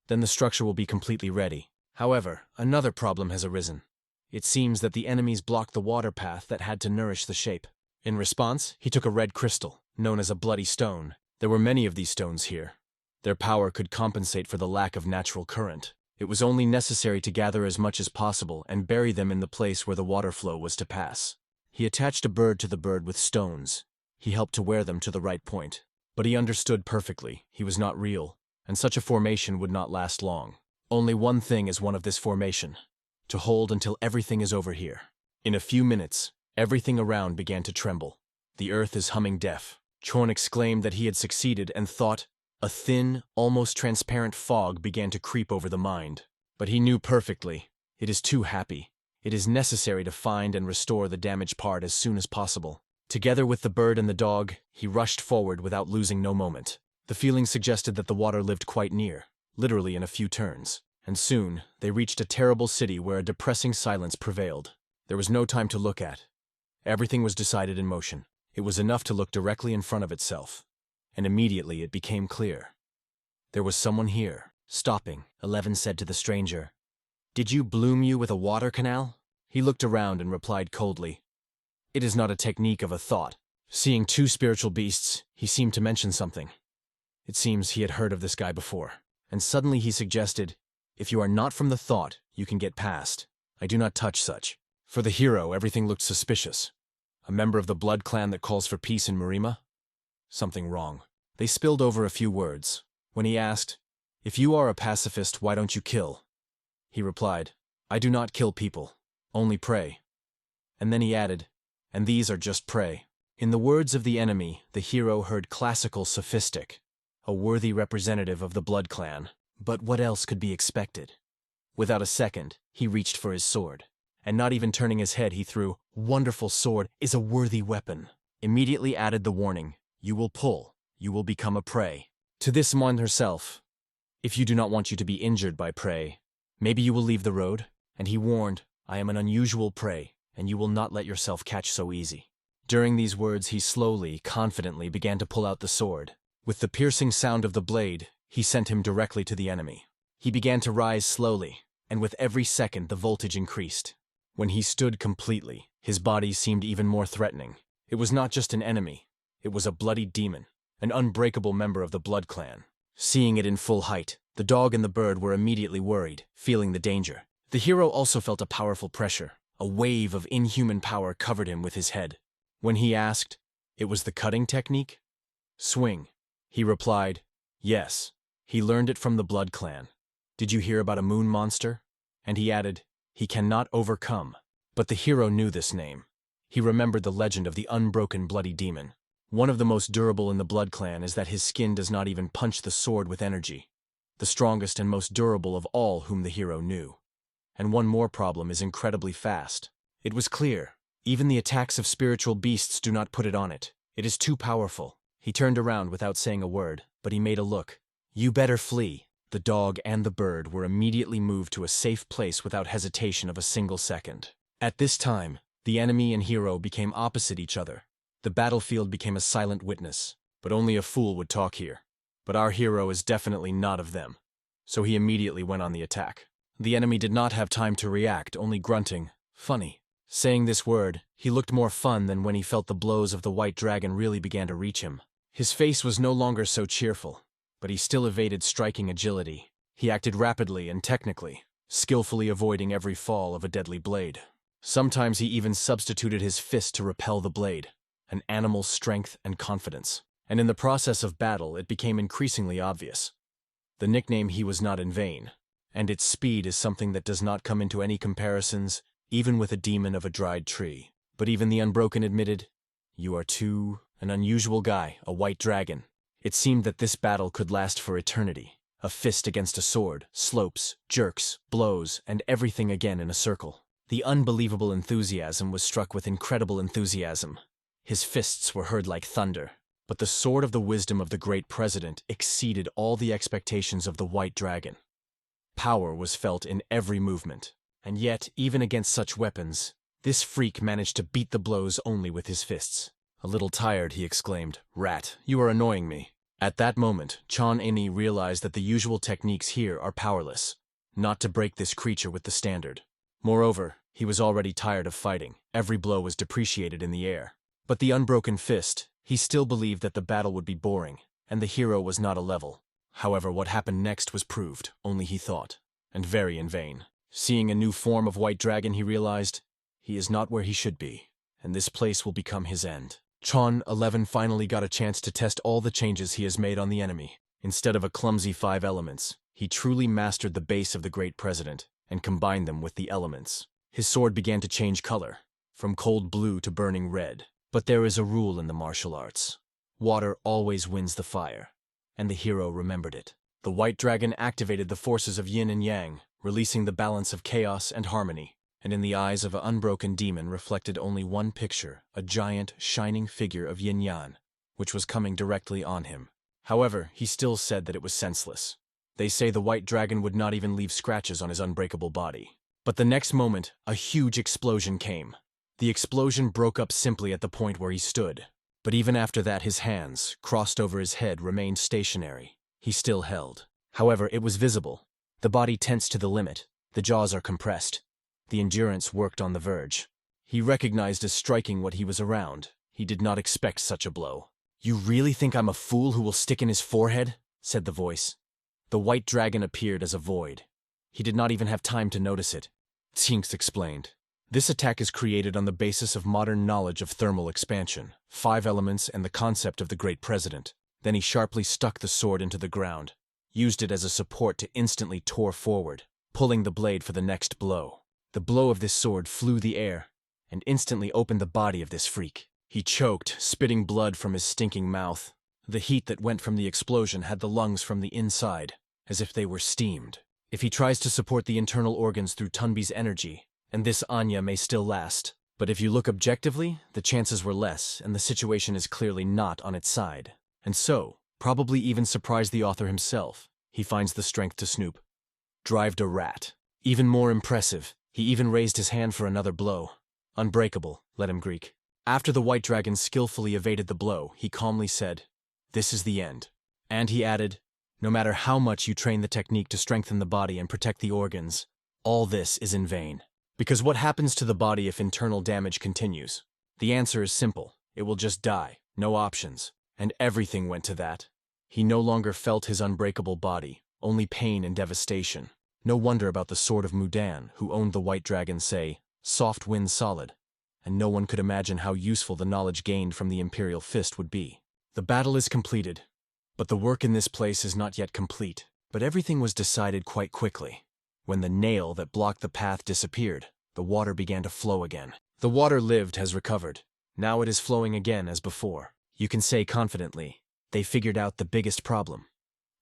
Then the structure will be completely ready. However, another problem has arisen. It seems that the enemies blocked the water path that had to nourish the shape. In response, he took a red crystal, known as a bloody stone. There were many of these stones here. Their power could compensate for the lack of natural current. It was only necessary to gather as much as possible and bury them in the place where the water flow was to pass. He attached a bird to the bird with stones. He helped to wear them to the right point. But he understood perfectly, he was not real, and such a formation would not last long. Only one thing is one of this formation: to hold until everything is over here. In a few minutes, everything around began to tremble. The earth is humming deaf. Chorn exclaimed that he had succeeded and thought. A thin, almost transparent fog began to creep over the mind. But he knew perfectly, it is too happy. It is necessary to find and restore the damaged part as soon as possible. Together with the bird and the dog, he rushed forward without losing no moment. The feeling suggested that the water lived quite near, literally in a few turns. And soon, they reached a terrible city where a depressing silence prevailed. There was no time to look at. Everything was decided in motion. It was enough to look directly in front of itself. And immediately it became clear. There was someone here. Stopping, Eleven said to the stranger, "Did you bloom you with a water canal?" He looked around and replied coldly, "It is not a technique of a thought." Seeing two spiritual beasts, he seemed to mention something. It seems he had heard of this guy before. And suddenly he suggested, "If you are not from the thought, you can get past. I do not touch such." For the hero, everything looked suspicious. A member of the blood clan that calls for peace in Marima? Something wrong. They spilled over a few words. When he asked, "If you are a pacifist, why don't you kill?" He replied, "I do not kill people, only prey." And then he added, "And these are just prey." In the words of the enemy, the hero heard classical sophistic, a worthy representative of the blood clan. But what else could be expected? Without a second, he reached for his sword. And not even turning his head, he threw, "Wonderful sword is a worthy weapon." Immediately added the warning, "You will pull, you will become a prey." To this one herself, "If you do not want you to be injured by prey, maybe you will leave the road." And he warned, "I am an unusual prey, and you will not let yourself catch so easy." During these words, he slowly, confidently began to pull out the sword. With the piercing sound of the blade, he sent him directly to the enemy. He began to rise slowly, and with every second the voltage increased. When he stood completely, his body seemed even more threatening. It was not just an enemy, it was a bloody demon, an unbreakable member of the blood clan. Seeing it in full height, the dog and the bird were immediately worried, feeling the danger. The hero also felt a powerful pressure. A wave of inhuman power covered him with his head. When he asked, "It was the cutting technique?" "Swing." He replied, "Yes. He learned it from the blood clan. Did you hear about a moon monster?" And he added, "He cannot overcome." But the hero knew this name. He remembered the legend of the unbroken bloody demon. One of the most durable in the blood clan is that his skin does not even punch the sword with energy. The strongest and most durable of all whom the hero knew. And one more problem is incredibly fast. It was clear. Even the attacks of spiritual beasts do not put it on it. It is too powerful. He turned around without saying a word, but he made a look. "You better flee." The dog and the bird were immediately moved to a safe place without hesitation of a single second. At this time, the enemy and hero became opposite each other. The battlefield became a silent witness, but only a fool would talk here. But our hero is definitely not of them. So he immediately went on the attack. The enemy did not have time to react, only grunting, "Funny." Saying this word, he looked more fun than when he felt the blows of the white dragon really began to reach him. His face was no longer so cheerful, but he still evaded striking agility. He acted rapidly and technically, skillfully avoiding every fall of a deadly blade. Sometimes he even substituted his fist to repel the blade. an animal's strength and confidence. And in the process of battle, it became increasingly obvious. The nickname he was not in vain, and its speed is something that does not come into any comparisons, even with a demon of a dried tree. But even the Unbroken admitted, "You are an unusual guy, a white dragon." It seemed that this battle could last for eternity. A fist against a sword, slopes, jerks, blows, and everything again in a circle. The unbelievable enthusiasm was struck with incredible enthusiasm. His fists were heard like thunder. But the sword of the wisdom of the great president exceeded all the expectations of the white dragon. Power was felt in every movement. And yet, even against such weapons, this freak managed to beat the blows only with his fists. "A little tired," he exclaimed. "Rat, you are annoying me." At that moment, Chon Ini realized that the usual techniques here are powerless, not to break this creature with the standard. Moreover, he was already tired of fighting. Every blow was depreciated in the air. But the unbroken fist, he still believed that the battle would be boring, and the hero was not a level. However, what happened next was proved, only he thought, and very in vain. Seeing a new form of white dragon, he realized, he is not where he should be, and this place will become his end. Chon 11 finally got a chance to test all the changes he has made on the enemy. Instead of a clumsy 5 elements, he truly mastered the base of the great president, and combined them with the elements. His sword began to change color, from cold blue to burning red. But there is a rule in the martial arts. Water always wins the fire, and the hero remembered it. The white dragon activated the forces of yin and yang, releasing the balance of chaos and harmony, and in the eyes of an unbroken demon reflected only one picture, a giant, shining figure of yin-yang, which was coming directly on him. However, he still said that it was senseless. They say the white dragon would not even leave scratches on his unbreakable body. But the next moment, a huge explosion came. The explosion broke up simply at the point where he stood, but even after that his hands, crossed over his head, remained stationary. He still held. However, it was visible. The body tensed to the limit. The jaws are compressed. The endurance worked on the verge. He recognized as striking what he was around. He did not expect such a blow. "You really think I'm a fool who will stick in his forehead?" said the voice. The white dragon appeared as a void. He did not even have time to notice it. Tsinks explained. This attack is created on the basis of modern knowledge of thermal expansion, 5 elements, and the concept of the great president. Then he sharply stuck the sword into the ground, used it as a support to instantly tore forward, pulling the blade for the next blow. The blow of this sword flew the air, and instantly opened the body of this freak. He choked, spitting blood from his stinking mouth. The heat that went from the explosion had the lungs from the inside, as if they were steamed. If he tries to support the internal organs through Tunbi's energy, and this Anya may still last. But if you look objectively, the chances were less, and the situation is clearly not on its side. And so, probably even surprised the author himself, he finds the strength to snoop. Drived a rat. Even more impressive, he even raised his hand for another blow. Unbreakable, let him Greek. After the white dragon skillfully evaded the blow, he calmly said, "This is the end." And he added, "No matter how much you train the technique to strengthen the body and protect the organs, all this is in vain. Because what happens to the body if internal damage continues? The answer is simple. It will just die. No options." And everything went to that. He no longer felt his unbreakable body, only pain and devastation. No wonder about the Sword of Mudan, who owned the white dragon, say, "Soft wins solid." And no one could imagine how useful the knowledge gained from the Imperial Fist would be. The battle is completed, but the work in this place is not yet complete. But everything was decided quite quickly. When the nail that blocked the path disappeared, the water began to flow again. The water lived has recovered. Now it is flowing again as before. You can say confidently, they figured out the biggest problem.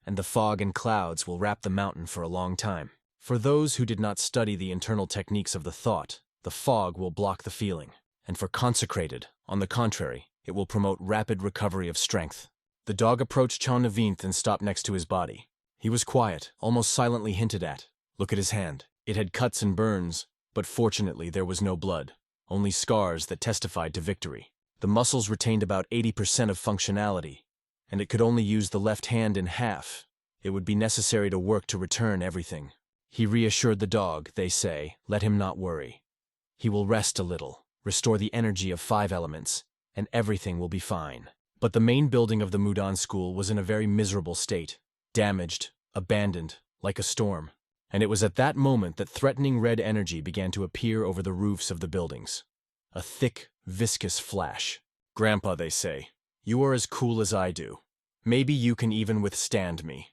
And the fog and clouds will wrap the mountain for a long time. For those who did not study the internal techniques of the thought, the fog will block the feeling. And for consecrated, on the contrary, it will promote rapid recovery of strength. The dog approached Chon Naveenth and stopped next to his body. He was quiet, almost silently hinted at. Look at his hand. It had cuts and burns, but fortunately there was no blood, only scars that testified to victory. The muscles retained about 80% of functionality, and it could only use the left hand in half. It would be necessary to work to return everything. He reassured the dog, they say, let him not worry. He will rest a little, restore the energy of 5 elements, and everything will be fine. But the main building of the Mudan school was in a very miserable state, damaged, abandoned, like a storm. And it was at that moment that threatening red energy began to appear over the roofs of the buildings. A thick, viscous flash. Grandpa, they say, you are as cool as I do. Maybe you can even withstand me.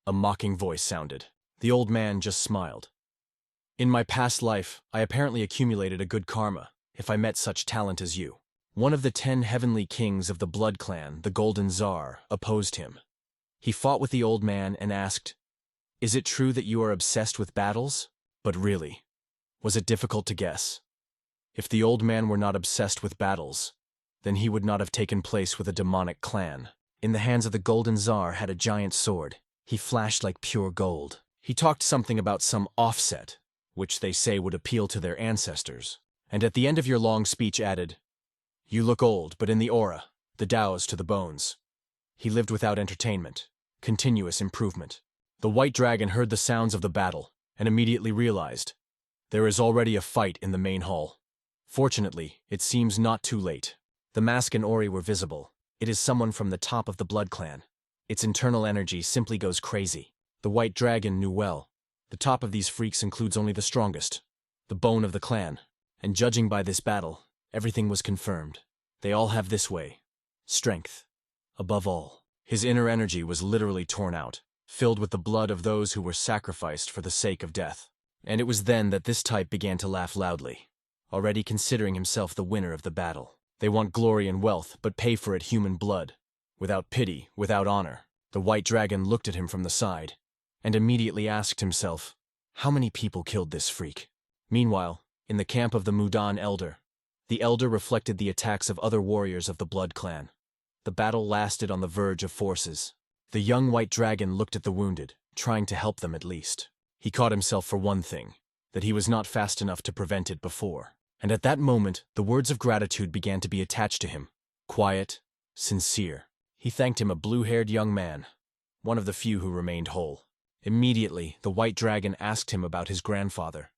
A mocking voice sounded. The old man just smiled. In my past life, I apparently accumulated a good karma, if I met such talent as you. One of the 10 heavenly kings of the blood clan, the Golden Tsar, opposed him. He fought with the old man and asked, "Is it true that you are obsessed with battles?" But really, was it difficult to guess? If the old man were not obsessed with battles, then he would not have taken place with a demonic clan. In the hands of the Golden Tsar had a giant sword. He flashed like pure gold. He talked something about some offset, which they say would appeal to their ancestors, and at the end of your long speech added, "You look old, but in the aura, the Tao's to the bones." He lived without entertainment, continuous improvement. The White Dragon heard the sounds of the battle and immediately realized, there is already a fight in the main hall. Fortunately, it seems not too late. The mask and Ori were visible. It is someone from the top of the blood clan. Its internal energy simply goes crazy. The White Dragon knew well. The top of these freaks includes only the strongest, the bone of the clan. And judging by this battle, everything was confirmed. They all have this way. Strength. Above all. His inner energy was literally torn out, filled with the blood of those who were sacrificed for the sake of death. And it was then that this type began to laugh loudly, already considering himself the winner of the battle. They want glory and wealth, but pay for it human blood. Without pity, without honor. The White Dragon looked at him from the side, and immediately asked himself, how many people killed this freak? Meanwhile, in the camp of the Mudan Elder, the Elder reflected the attacks of other warriors of the Blood Clan. The battle lasted on the verge of forces. The young White Dragon looked at the wounded, trying to help them at least. He caught himself for one thing, that he was not fast enough to prevent it before. And at that moment, the words of gratitude began to be attached to him. Quiet, sincere. He thanked him, a blue-haired young man, one of the few who remained whole. Immediately, the White Dragon asked him about his grandfather.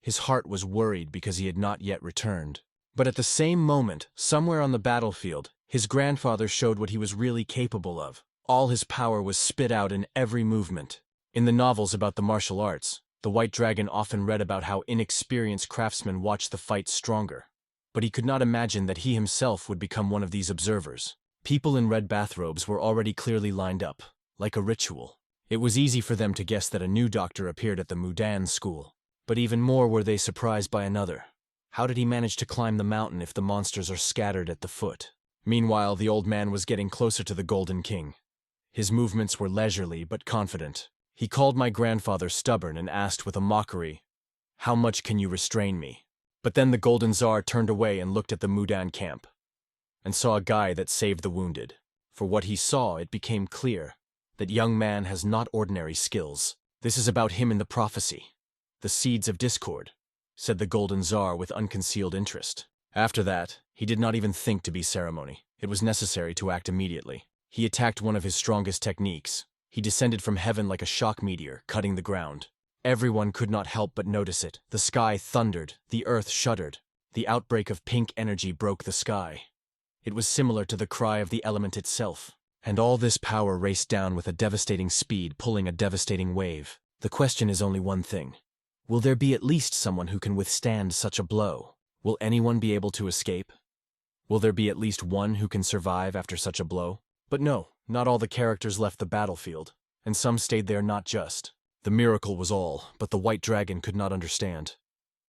His heart was worried because he had not yet returned. But at the same moment, somewhere on the battlefield, his grandfather showed what he was really capable of. All his power was spit out in every movement. In the novels about the martial arts, the White Dragon often read about how inexperienced craftsmen watched the fight stronger. But he could not imagine that he himself would become one of these observers. People in red bathrobes were already clearly lined up, like a ritual. It was easy for them to guess that a new doctor appeared at the Mudan school. But even more were they surprised by another. How did he manage to climb the mountain if the monsters are scattered at the foot? Meanwhile, the old man was getting closer to the Golden King. His movements were leisurely but confident. He called my grandfather stubborn and asked with a mockery, "How much can you restrain me?" But then the Golden Tsar turned away and looked at the Mudan camp, and saw a guy that saved the wounded. For what he saw, it became clear that young man has not ordinary skills. This is about him in the prophecy. The seeds of discord, said the Golden Tsar with unconcealed interest. After that, he did not even think to be ceremony. It was necessary to act immediately. He attacked one of his strongest techniques. He descended from heaven like a shock meteor, cutting the ground. Everyone could not help but notice it. The sky thundered, the earth shuddered. The outbreak of pink energy broke the sky. It was similar to the cry of the element itself. And all this power raced down with a devastating speed, pulling a devastating wave. The question is only one thing. Will there be at least someone who can withstand such a blow? Will anyone be able to escape? Will there be at least one who can survive after such a blow? But no, not all the characters left the battlefield, and some stayed there not just. The miracle was all, but the White Dragon could not understand.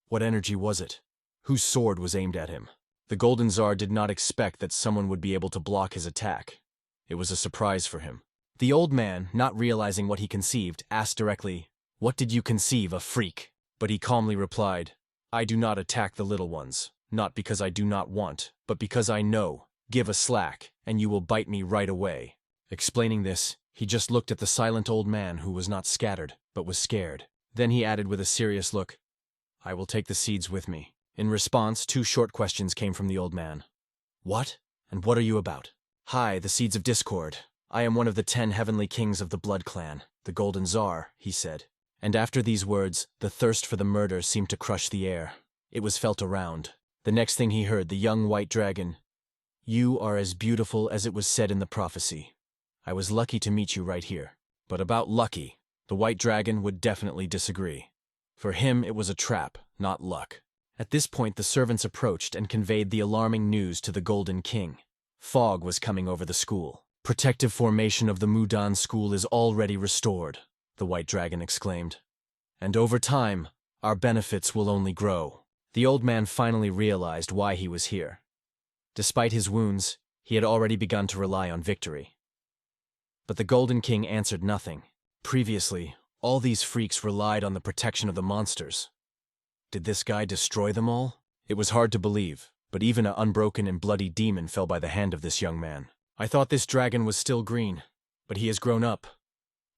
What energy was it? Whose sword was aimed at him? The Golden Tsar did not expect that someone would be able to block his attack. It was a surprise for him. The old man, not realizing what he conceived, asked directly, "What did you conceive, a freak?" But he calmly replied, "I do not attack the little ones, not because I do not want, but because I know. Give a slack, and you will bite me right away." Explaining this, he just looked at the silent old man who was not scattered, but was scared. Then he added with a serious look, "I will take the seeds with me." In response, 2 short questions came from the old man. "What? And what are you about?" "Hi, the seeds of discord. I am one of the 10 heavenly kings of the Blood Clan, the Golden Tsar," he said. And after these words, the thirst for the murder seemed to crush the air. It was felt around. The next thing he heard, the young White Dragon, "You are as beautiful as it was said in the prophecy. I was lucky to meet you right here." But about lucky, the White Dragon would definitely disagree. For him, it was a trap, not luck. At this point, the servants approached and conveyed the alarming news to the Golden King. Fog was coming over the school. "Protective formation of the Mudan school is already restored," the White Dragon exclaimed. "And over time, our benefits will only grow." The old man finally realized why he was here. Despite his wounds, he had already begun to rely on victory. But the Golden King answered nothing. Previously, all these freaks relied on the protection of the monsters. Did this guy destroy them all? It was hard to believe, but even an unbroken and bloody demon fell by the hand of this young man. "I thought this dragon was still green, but he has grown up.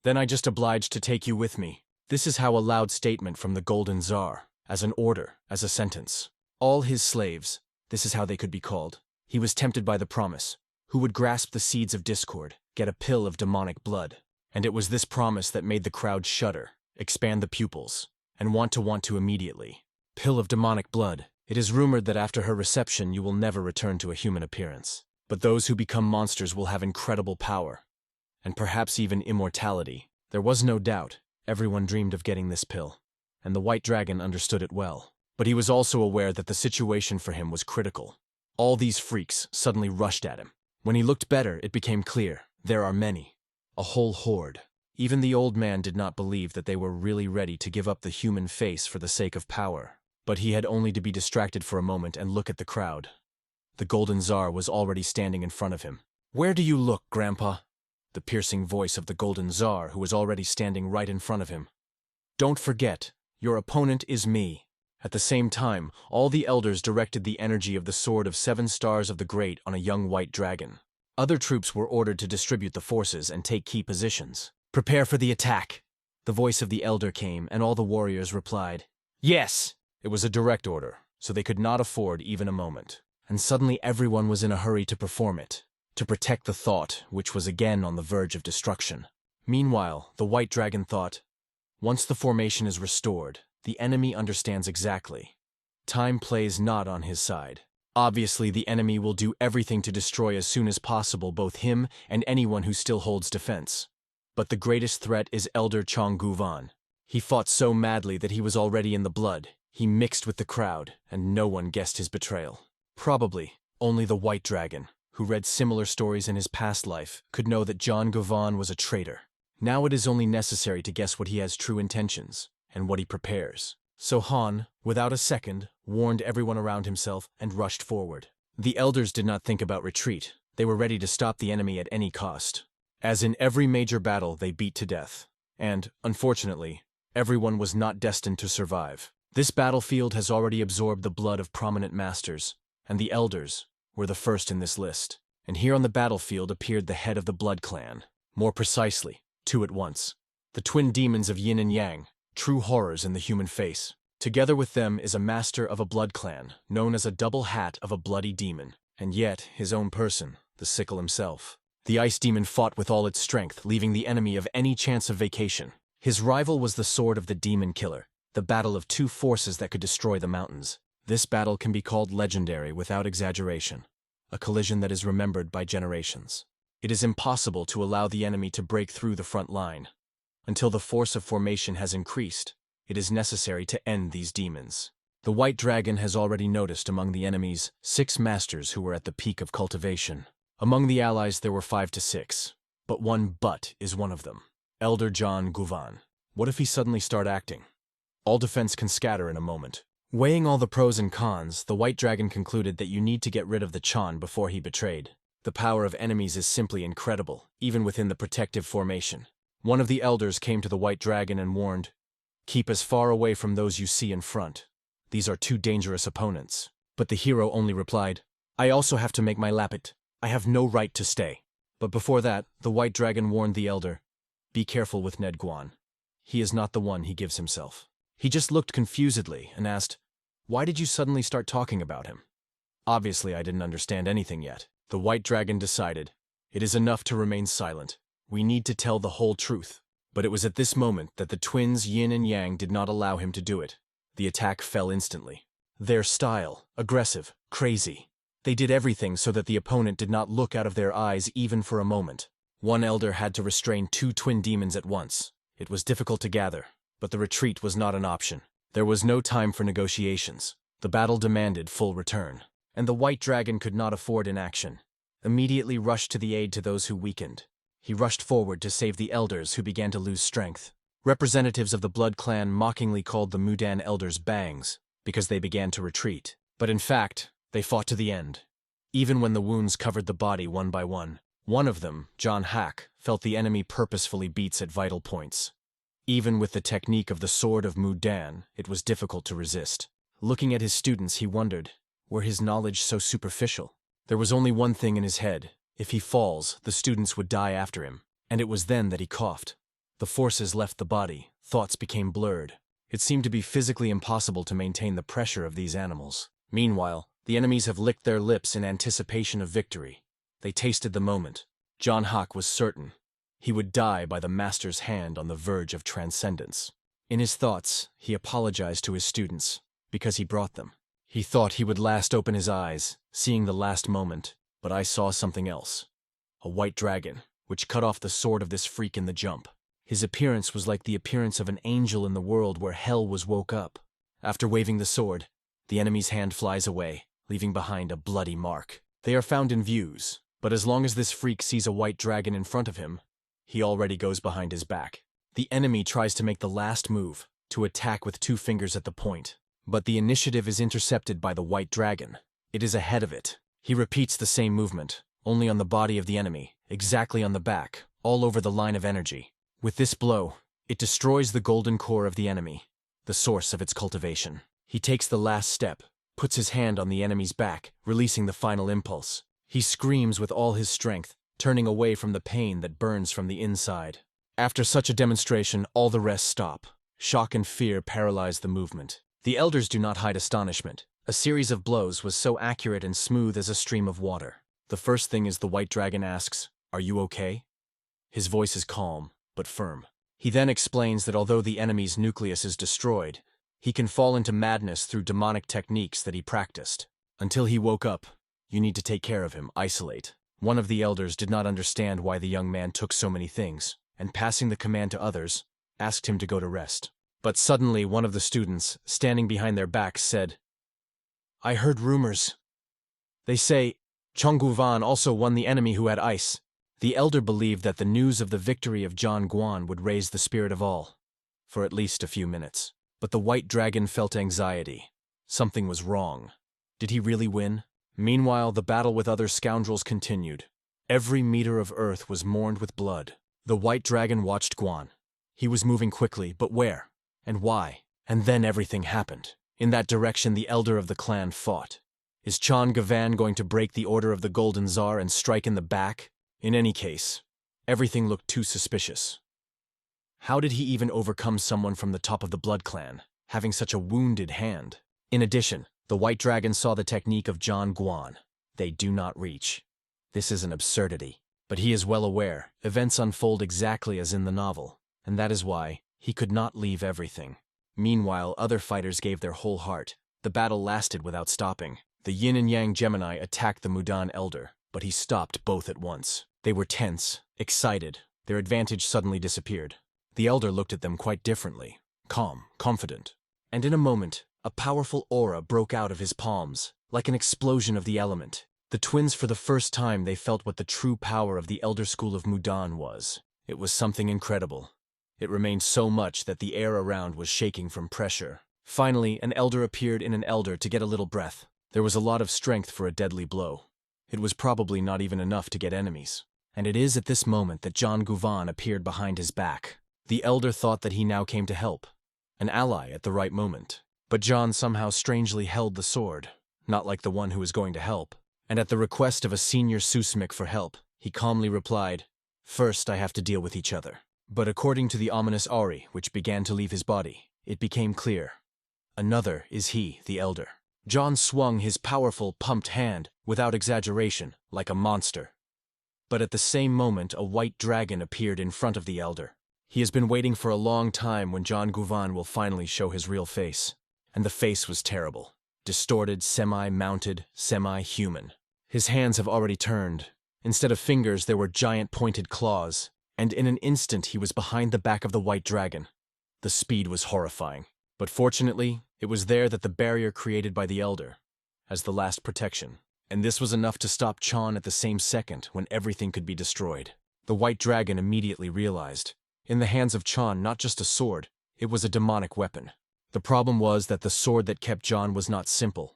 Then I just obliged to take you with me." This is how a loud statement from the Golden Tsar, as an order, as a sentence. All his slaves, this is how they could be called. He was tempted by the promise. Who would grasp the seeds of discord, get a pill of demonic blood? And it was this promise that made the crowd shudder, expand the pupils, and want to immediately. Pill of demonic blood. It is rumored that after her reception you will never return to a human appearance. But those who become monsters will have incredible power, and perhaps even immortality. There was no doubt. Everyone dreamed of getting this pill, and the White Dragon understood it well. But he was also aware that the situation for him was critical. All these freaks suddenly rushed at him. When he looked better, it became clear. There are many. A whole horde. Even the old man did not believe that they were really ready to give up the human face for the sake of power. But he had only to be distracted for a moment and look at the crowd. The Golden Tsar was already standing in front of him. "Where do you look, Grandpa?" The piercing voice of the Golden Tsar, who was already standing right in front of him. "Don't forget, your opponent is me." At the same time, all the elders directed the energy of the Sword of 7 Stars of the Great on a young white dragon. Other troops were ordered to distribute the forces and take key positions. "Prepare for the attack." The voice of the elder came, and all the warriors replied, "Yes." It was a direct order, so they could not afford even a moment. And suddenly everyone was in a hurry to perform it, to protect the thought, which was again on the verge of destruction. Meanwhile, the White Dragon thought, once the formation is restored, the enemy understands exactly. Time plays not on his side. Obviously, the enemy will do everything to destroy as soon as possible both him and anyone who still holds defense. But the greatest threat is Elder Chongguvan. He fought so madly that he was already in the blood. He mixed with the crowd, and no one guessed his betrayal. Probably, only the White Dragon, who read similar stories in his past life, could know that John Guvan was a traitor. Now it is only necessary to guess what he has true intentions, and what he prepares. So Han, without a second, warned everyone around himself and rushed forward. The elders did not think about retreat. They were ready to stop the enemy at any cost. As in every major battle, they beat to death. And, unfortunately, everyone was not destined to survive. This battlefield has already absorbed the blood of prominent masters, and the elders were the first in this list. And here on the battlefield appeared the head of the Blood Clan. More precisely, 2 at once. The twin demons of Yin and Yang, true horrors in the human face. Together with them is a master of a blood clan, known as a double hat of a bloody demon, and yet his own person, the Sickle himself. The ice demon fought with all its strength, leaving the enemy of any chance of vacation. His rival was the sword of the demon killer, the battle of 2 forces that could destroy the mountains. This battle can be called legendary without exaggeration, a collision that is remembered by generations. It is impossible to allow the enemy to break through the front line. Until the force of formation has increased, it is necessary to end these demons. The White Dragon has already noticed among the enemies 6 masters who were at the peak of cultivation. Among the allies there were 5 to 6, but one but is one of them. Elder John Guvan. What if he suddenly start acting? All defense can scatter in a moment. Weighing all the pros and cons, the White Dragon concluded that you need to get rid of the Chan before he betrayed. The power of enemies is simply incredible, even within the protective formation. One of the elders came to the White Dragon and warned, "Keep as far away from those you see in front. These are 2 dangerous opponents." But the hero only replied, "I also have to make my lapit. I have no right to stay." But before that, the White Dragon warned the elder, "Be careful with Ned Guan. He is not the one he gives himself." He just looked confusedly and asked, "Why did you suddenly start talking about him?" Obviously, I didn't understand anything yet. The White Dragon decided, it is enough to remain silent. We need to tell the whole truth. But it was at this moment that the twins Yin and Yang did not allow him to do it. The attack fell instantly. Their style, aggressive, crazy. They did everything so that the opponent did not look out of their eyes even for a moment. One elder had to restrain 2 twin demons at once. It was difficult to gather, but the retreat was not an option. There was no time for negotiations. The battle demanded full return, and the White Dragon could not afford inaction. Immediately rushed to the aid to those who weakened. He rushed forward to save the elders who began to lose strength. Representatives of the Blood Clan mockingly called the Mudan elders bangs because they began to retreat. But in fact, they fought to the end. Even when the wounds covered the body one by one of them, John Hack, felt the enemy purposefully beats at vital points. Even with the technique of the Sword of Mudan, it was difficult to resist. Looking at his students, he wondered, were his knowledge so superficial? There was only one thing in his head. If he falls, the students would die after him. And it was then that he coughed. The forces left the body, thoughts became blurred. It seemed to be physically impossible to maintain the pressure of these animals. Meanwhile, the enemies have licked their lips in anticipation of victory. They tasted the moment. John Hack was certain. He would die by the master's hand on the verge of transcendence. In his thoughts, he apologized to his students, because he brought them. He thought he would last open his eyes, seeing the last moment, but I saw something else. A white dragon, which cut off the sword of this freak in the jump. His appearance was like the appearance of an angel in the world where hell was woke up. After waving the sword, the enemy's hand flies away, leaving behind a bloody mark. They are found in views, but as long as this freak sees a white dragon in front of him, he already goes behind his back. The enemy tries to make the last move, to attack with 2 fingers at the point. But the initiative is intercepted by the white dragon. It is ahead of it. He repeats the same movement, only on the body of the enemy, exactly on the back, all over the line of energy. With this blow, it destroys the golden core of the enemy, the source of its cultivation. He takes the last step, puts his hand on the enemy's back, releasing the final impulse. He screams with all his strength, turning away from the pain that burns from the inside. After such a demonstration, all the rest stop. Shock and fear paralyze the movement. The elders do not hide astonishment. A series of blows was so accurate and smooth as a stream of water. The first thing is the white dragon asks, "Are you okay?" His voice is calm, but firm. He then explains that although the enemy's nucleus is destroyed, he can fall into madness through demonic techniques that he practiced. Until he woke up, you need to take care of him, isolate. One of the elders did not understand why the young man took so many things, and passing the command to others, asked him to go to rest. But suddenly one of the students, standing behind their backs, said, "I heard rumors. They say Chongguvan also won the enemy who had ice." The elder believed that the news of the victory of John Guan would raise the spirit of all, for at least a few minutes. But the white dragon felt anxiety. Something was wrong. Did he really win? Meanwhile, the battle with other scoundrels continued. Every meter of earth was mourned with blood. The white dragon watched Guan. He was moving quickly, but where? And why? And then everything happened. In that direction, the elder of the clan fought. Is Chon Gavan going to break the order of the Golden Tsar and strike in the back? In any case, everything looked too suspicious. How did he even overcome someone from the top of the Blood Clan, having such a wounded hand? In addition, the white dragon saw the technique of John Guan. They do not reach. This is an absurdity. But he is well aware, events unfold exactly as in the novel, and that is why he could not leave everything. Meanwhile, other fighters gave their whole heart. The battle lasted without stopping. The Yin and Yang Gemini attacked the Mudan elder, but he stopped both at once. They were tense, excited. Their advantage suddenly disappeared. The elder looked at them quite differently, calm, confident. And in a moment, a powerful aura broke out of his palms, like an explosion of the element. The twins, for the first time, they felt what the true power of the elder school of Mudan was. It was something incredible. It remained so much that the air around was shaking from pressure. Finally, an elder appeared in an elder to get a little breath. There was a lot of strength for a deadly blow. It was probably not even enough to get enemies. And it is at this moment that John Guvan appeared behind his back. The elder thought that he now came to help, an ally at the right moment. But John somehow strangely held the sword, not like the one who was going to help. And at the request of a senior Susmik for help, he calmly replied, "First I have to deal with each other." But according to the ominous Ari, which began to leave his body, it became clear. Another is he, the elder. John swung his powerful, pumped hand, without exaggeration, like a monster. But at the same moment, a white dragon appeared in front of the elder. He has been waiting for a long time when John Guvan will finally show his real face. And the face was terrible. Distorted, semi-mounted, semi-human. His hands have already turned. Instead of fingers, there were giant pointed claws. And in an instant he was behind the back of the white dragon. The speed was horrifying. But fortunately, It was there that the barrier created by the Elder, as the last protection. And this was enough to stop Chan at the same second when everything could be destroyed. The White Dragon immediately realized, in the hands of Chan, not just a sword, it was a demonic weapon. The problem was that the sword that kept Chan was not simple.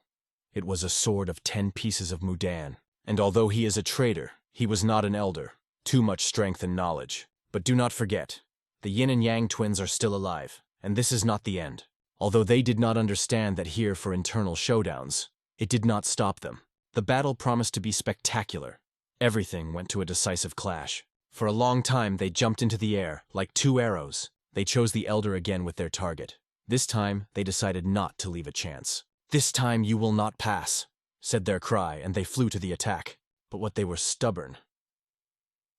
It was a sword of 10 pieces of Mudan. And although he is a traitor, he was not an elder. Too much strength and knowledge. But do not forget, the Yin and Yang twins are still alive, and this is not the end. Although they did not understand that here for internal showdowns, it did not stop them. The battle promised to be spectacular. Everything went to a decisive clash. For a long time they jumped into the air, like 2 arrows. They chose the Elder again with their target. This time, they decided not to leave a chance. "This time you will not pass," said their cry, and they flew to the attack. But what they were stubborn.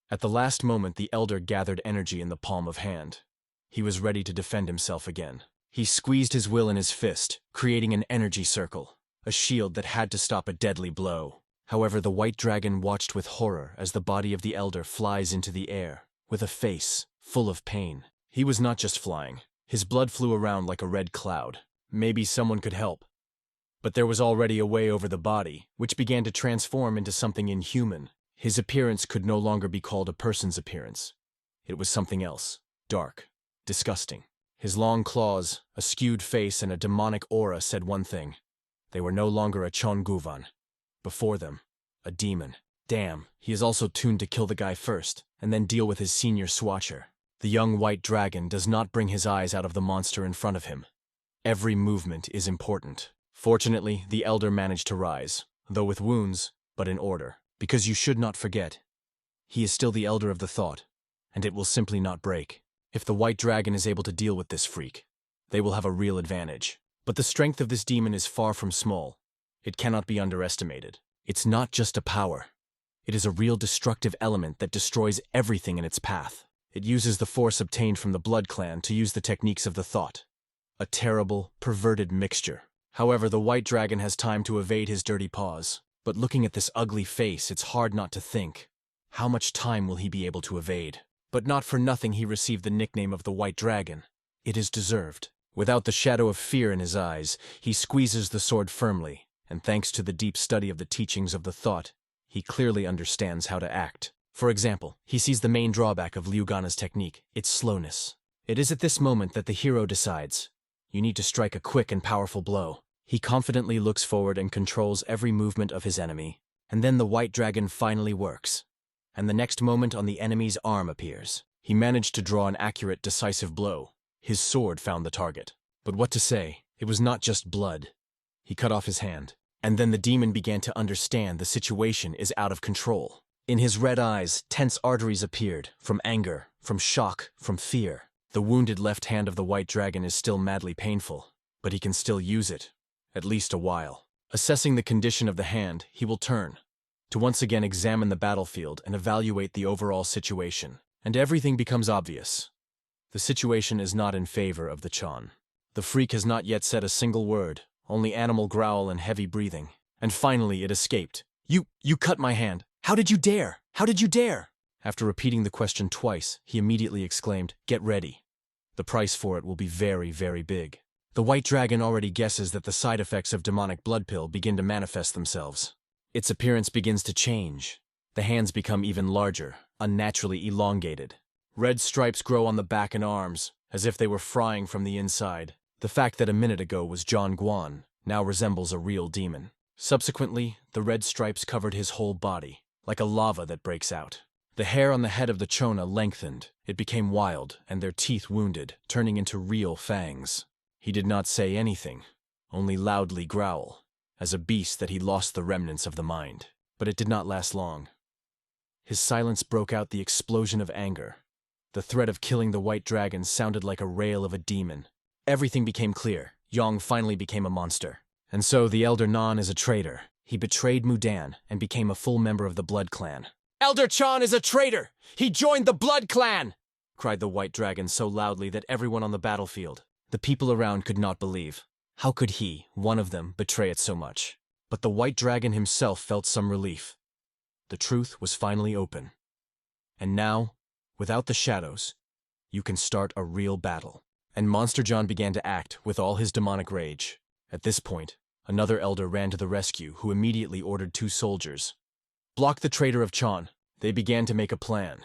At the last moment, the Elder gathered energy in the palm of hand. He was ready to defend himself again. He squeezed his will in his fist, creating an energy circle, a shield that had to stop a deadly blow. However, the White Dragon watched with horror as the body of the Elder flies into the air, with a face full of pain. He was not just flying. His blood flew around like a red cloud. Maybe someone could help. But there was already a way over the body, which began to transform into something inhuman. His appearance could no longer be called a person's appearance. It was something else, dark, disgusting. His long claws, a skewed face, and a demonic aura said one thing. They were no longer a Chonguvan. Before them, a demon. Damn, he is also tuned to kill the guy first, and then deal with his senior swatcher. The young White Dragon does not bring his eyes out of the monster in front of him. Every movement is important. Fortunately, the Elder managed to rise, though with wounds, but in order. Because you should not forget, he is still the Elder of the Thought, and it will simply not break. If the White Dragon is able to deal with this freak, they will have a real advantage. But the strength of this demon is far from small. It cannot be underestimated. It's not just a power. It is a real destructive element that destroys everything in its path. It uses the force obtained from the Blood Clan to use the techniques of the Thought. A terrible, perverted mixture. However, the White Dragon has time to evade his dirty paws. But looking at this ugly face, it's hard not to think, how much time will he be able to evade? But not for nothing he received the nickname of the White Dragon. It is deserved. Without the shadow of fear in his eyes, he squeezes the sword firmly, and thanks to the deep study of the teachings of the Thought, he clearly understands how to act. For example, he sees the main drawback of Liu Gana's technique, its slowness. It is at this moment that the hero decides, you need to strike a quick and powerful blow. He confidently looks forward and controls every movement of his enemy, and then the White Dragon finally works. And the next moment on the enemy's arm appears. He managed to draw an accurate, decisive blow. His sword found the target. But what to say, it was not just blood. He cut off his hand, and then the demon began to understand the situation is out of control. In his red eyes, tense arteries appeared, from anger, from shock, from fear. The wounded left hand of the White Dragon is still madly painful, but he can still use it, at least a while. Assessing the condition of the hand, he will turn, to once again examine the battlefield and evaluate the overall situation. And everything becomes obvious. The situation is not in favor of the Chan. The freak has not yet said a single word, only animal growl and heavy breathing. And finally it escaped. You cut my hand. How did you dare? How did you dare? After repeating the question twice, he immediately exclaimed, get ready. The price for it will be very, very big. The White Dragon already guesses that the side effects of demonic blood pill begin to manifest themselves. Its appearance begins to change. The hands become even larger, unnaturally elongated. Red stripes grow on the back and arms, as if they were frying from the inside. The fact that a minute ago was John Guan now resembles a real demon. Subsequently, the red stripes covered his whole body, like a lava that breaks out. The hair on the head of the Chona lengthened. It became wild, and their teeth wounded, turning into real fangs. He did not say anything, only loudly growl, as a beast that he lost the remnants of the mind. But it did not last long. His silence broke out the explosion of anger. The threat of killing the White Dragon sounded like a rail of a demon. Everything became clear. Yong finally became a monster. And so the Elder Nan is a traitor. He betrayed Mudan and became a full member of the Blood Clan. Elder Chan is a traitor! He joined the Blood Clan! Cried the White Dragon so loudly that everyone on the battlefield, the people around, could not believe. How could he, one of them, betray it so much? But the White Dragon himself felt some relief. The truth was finally open. And now, without the shadows, you can start a real battle. and Monster John began to act with all his demonic rage. At this point, another elder ran to the rescue, who immediately ordered 2 soldiers. Block the traitor of Chon. They began to make a plan.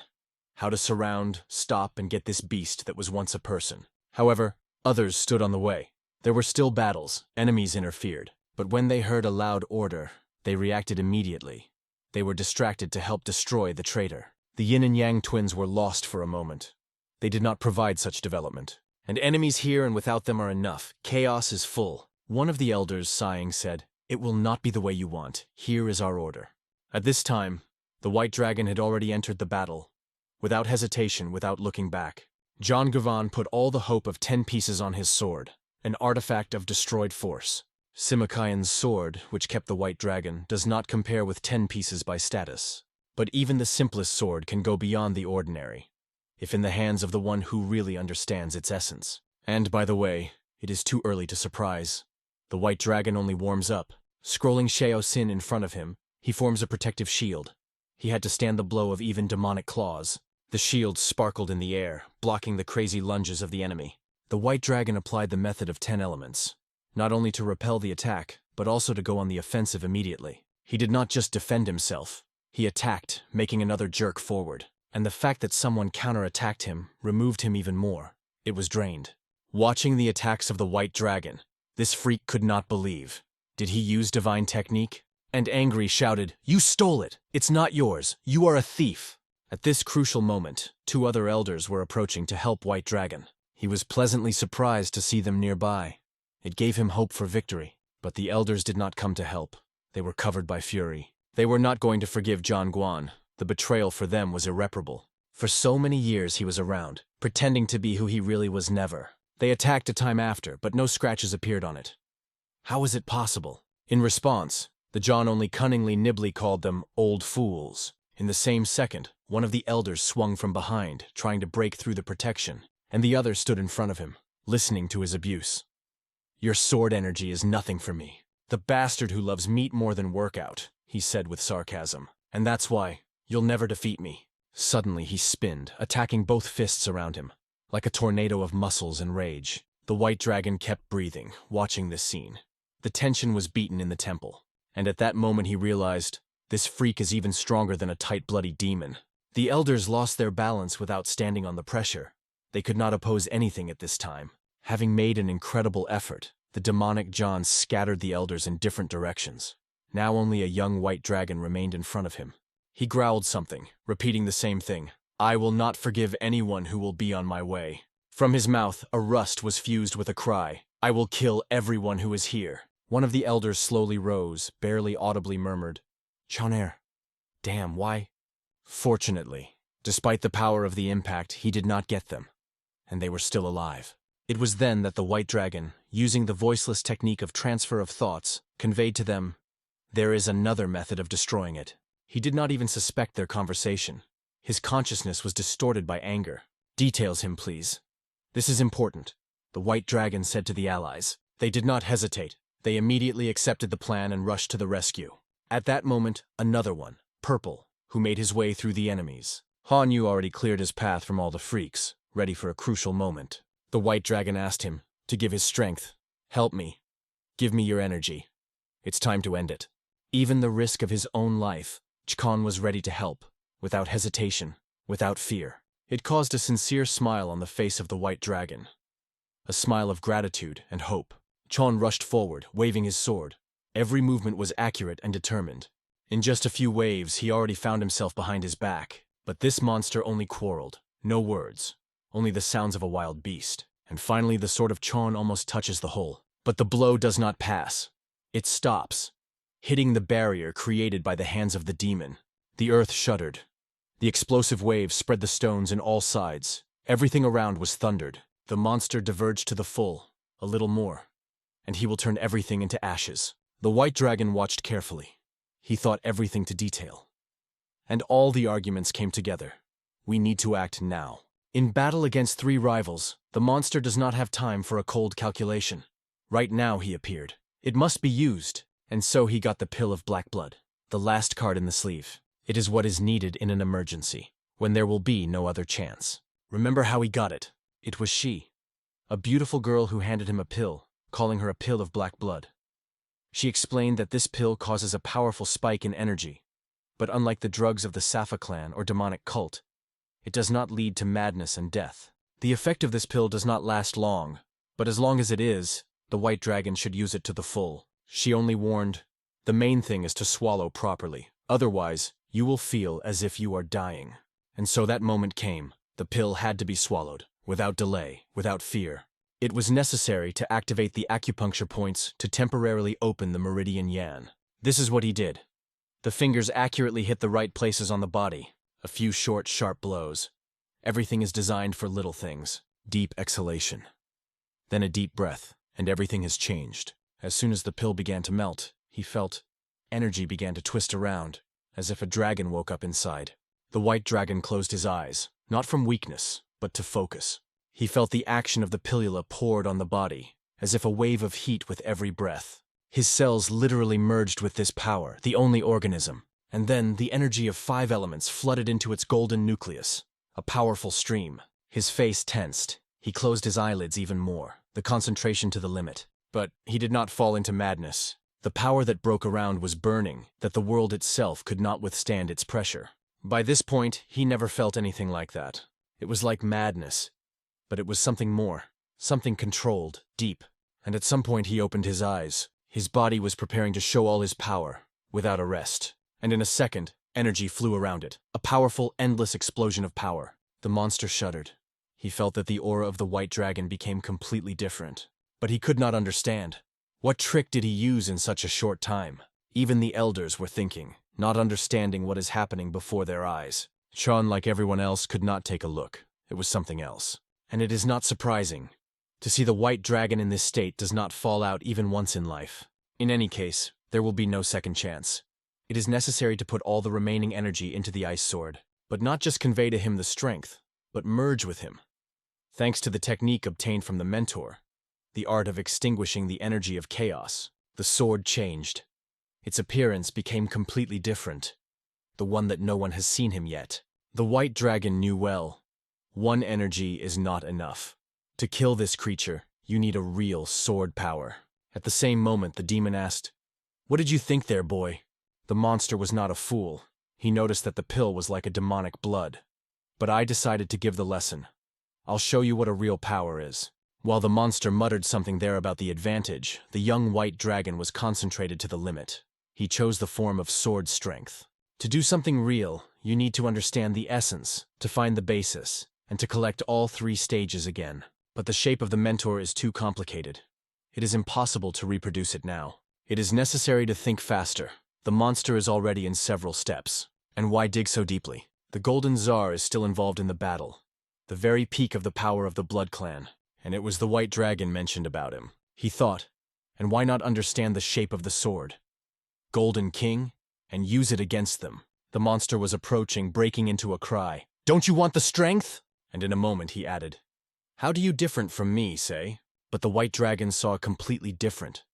How to surround, stop, and get this beast that was once a person. However, others stood on the way. There were still battles, enemies interfered, but when they heard a loud order, they reacted immediately. They were distracted to help destroy the traitor. The Yin and Yang twins were lost for a moment. They did not provide such development. And enemies here and without them are enough. Chaos is full. One of the elders, sighing, said, "It will not be the way you want. Here is our order." At this time, the white dragon had already entered the battle. Without hesitation, without looking back, John Gavan put all the hope of 10 pieces on his sword, an artifact of destroyed force. Simakayan's sword, which kept the white dragon, does not compare with 10 pieces by status. But even the simplest sword can go beyond the ordinary, if in the hands of the one who really understands its essence. And, by the way, it is too early to surprise. The white dragon only warms up. Scrolling Shao Sin in front of him, he forms a protective shield. He had to stand the blow of even demonic claws. The shield sparkled in the air, blocking the crazy lunges of the enemy. The white dragon applied the method of 10 elements, not only to repel the attack, but also to go on the offensive immediately. He did not just defend himself. He attacked, making another jerk forward. And the fact that someone counterattacked him removed him even more. It was drained. Watching the attacks of the white dragon, this freak could not believe. Did he use divine technique? And angry shouted, "You stole it! It's not yours! You are a thief!" At this crucial moment, 2 other elders were approaching to help White Dragon. He was pleasantly surprised to see them nearby. It gave him hope for victory. But the elders did not come to help. They were covered by fury. They were not going to forgive John Guan. The betrayal for them was irreparable. For so many years he was around, pretending to be who he really was never. They attacked a time after, but no scratches appeared on it. How was it possible? In response, the John only cunningly nimbly called them old fools. In the same second, one of the elders swung from behind, trying to break through the protection, and the other stood in front of him, listening to his abuse. "Your sword energy is nothing for me. The bastard who loves meat more than workout," he said with sarcasm. "And that's why you'll never defeat me." Suddenly he spinned, attacking both fists around him. Like a tornado of muscles and rage, the white dragon kept breathing, watching this scene. The tension was beaten in the temple, and at that moment he realized, this freak is even stronger than a tight bloody demon. The elders lost their balance without standing on the pressure. They could not oppose anything at this time. Having made an incredible effort, the demonic John scattered the elders in different directions. Now only a young white dragon remained in front of him. He growled something, repeating the same thing. "I will not forgive anyone who will be on my way." From his mouth, a rust was fused with a cry. "I will kill everyone who is here." One of the elders slowly rose, barely audibly murmured, "Chonair. Damn, why?" Fortunately, despite the power of the impact, he did not get them, and they were still alive. It was then that the white dragon, using the voiceless technique of transfer of thoughts, conveyed to them, "There is another method of destroying it." He did not even suspect their conversation. His consciousness was distorted by anger. "Details him, please." "This is important," the white dragon said to the allies. They did not hesitate. They immediately accepted the plan and rushed to the rescue. At that moment, another one, Purple, who made his way through the enemies. Han Yu already cleared his path from all the freaks, ready for a crucial moment. The white dragon asked him to give his strength. "Help me. Give me your energy. It's time to end it." Even the risk of his own life, Chkon was ready to help, without hesitation, without fear. It caused a sincere smile on the face of the white dragon. A smile of gratitude and hope. Chon rushed forward, waving his sword. Every movement was accurate and determined. In just a few waves, he already found himself behind his back. But this monster only quarreled. No words. Only the sounds of a wild beast. And finally, the sword of Chon almost touches the hole. But the blow does not pass. It stops, hitting the barrier created by the hands of the demon. The earth shuddered. The explosive waves spread the stones in all sides. Everything around was thundered. The monster diverged to the full, a little more, and he will turn everything into ashes. The white dragon watched carefully. He thought everything to detail. And all the arguments came together. We need to act now. In battle against 3 rivals, the monster does not have time for a cold calculation. Right now he appeared. It must be used, and so he got the pill of black blood, the last card in the sleeve. It is what is needed in an emergency, when there will be no other chance. Remember how he got it. It was she. A beautiful girl who handed him a pill, calling her a pill of black blood. She explained that this pill causes a powerful spike in energy, but unlike the drugs of the Safa clan or demonic cult, it does not lead to madness and death. The effect of this pill does not last long, but as long as it is, the white dragon should use it to the full. She only warned, the main thing is to swallow properly. Otherwise, you will feel as if you are dying. And so that moment came. The pill had to be swallowed, without delay, without fear. It was necessary to activate the acupuncture points to temporarily open the meridian yan. This is what he did. The fingers accurately hit the right places on the body. A few short, sharp blows. Everything is designed for little things. Deep exhalation. Then a deep breath, and everything has changed. As soon as the pill began to melt, he felt energy began to twist around, as if a dragon woke up inside. The white dragon closed his eyes, not from weakness, but to focus. He felt the action of the pilula poured on the body, as if a wave of heat with every breath. His cells literally merged with this power, the only organism, and then the energy of 5 elements flooded into its golden nucleus. A powerful stream. His face tensed. He closed his eyelids even more, the concentration to the limit. But he did not fall into madness. The power that broke around was burning, that the world itself could not withstand its pressure. By this point, he never felt anything like that. It was like madness, but it was something more, something controlled, deep. And at some point he opened his eyes. His body was preparing to show all his power, without a rest. And in a second, energy flew around it. A powerful, endless explosion of power. The monster shuddered. He felt that the aura of the white dragon became completely different. But he could not understand. What trick did he use in such a short time? Even the elders were thinking, not understanding what is happening before their eyes. Chon, like everyone else, could not take a look. It was something else. And it is not surprising. To see the white dragon in this state does not fall out even once in life. In any case, there will be no second chance. It is necessary to put all the remaining energy into the ice sword, but not just convey to him the strength, but merge with him. Thanks to the technique obtained from the mentor, the art of extinguishing the energy of chaos, the sword changed. Its appearance became completely different, the one that no one has seen him yet. The white dragon knew well, one energy is not enough. To kill this creature, you need a real sword power. At the same moment, the demon asked, "What did you think there, boy?" The monster was not a fool. He noticed that the pill was like a demonic blood. But I decided to give the lesson. I'll show you what a real power is. While the monster muttered something there about the advantage, the young white dragon was concentrated to the limit. He chose the form of sword strength. To do something real, you need to understand the essence, to find the basis, and to collect all 3 stages again. But the shape of the mentor is too complicated. It is impossible to reproduce it now. It is necessary to think faster. The monster is already in several steps. And why dig so deeply? The Golden Tsar is still involved in the battle, the very peak of the power of the Blood Clan, and it was the white dragon mentioned about him. He thought, and why not understand the shape of the sword? Golden King, and use it against them. The monster was approaching, breaking into a cry. "Don't you want the strength?" And in a moment he added, "How do you different from me, say?" But the white dragon saw completely different.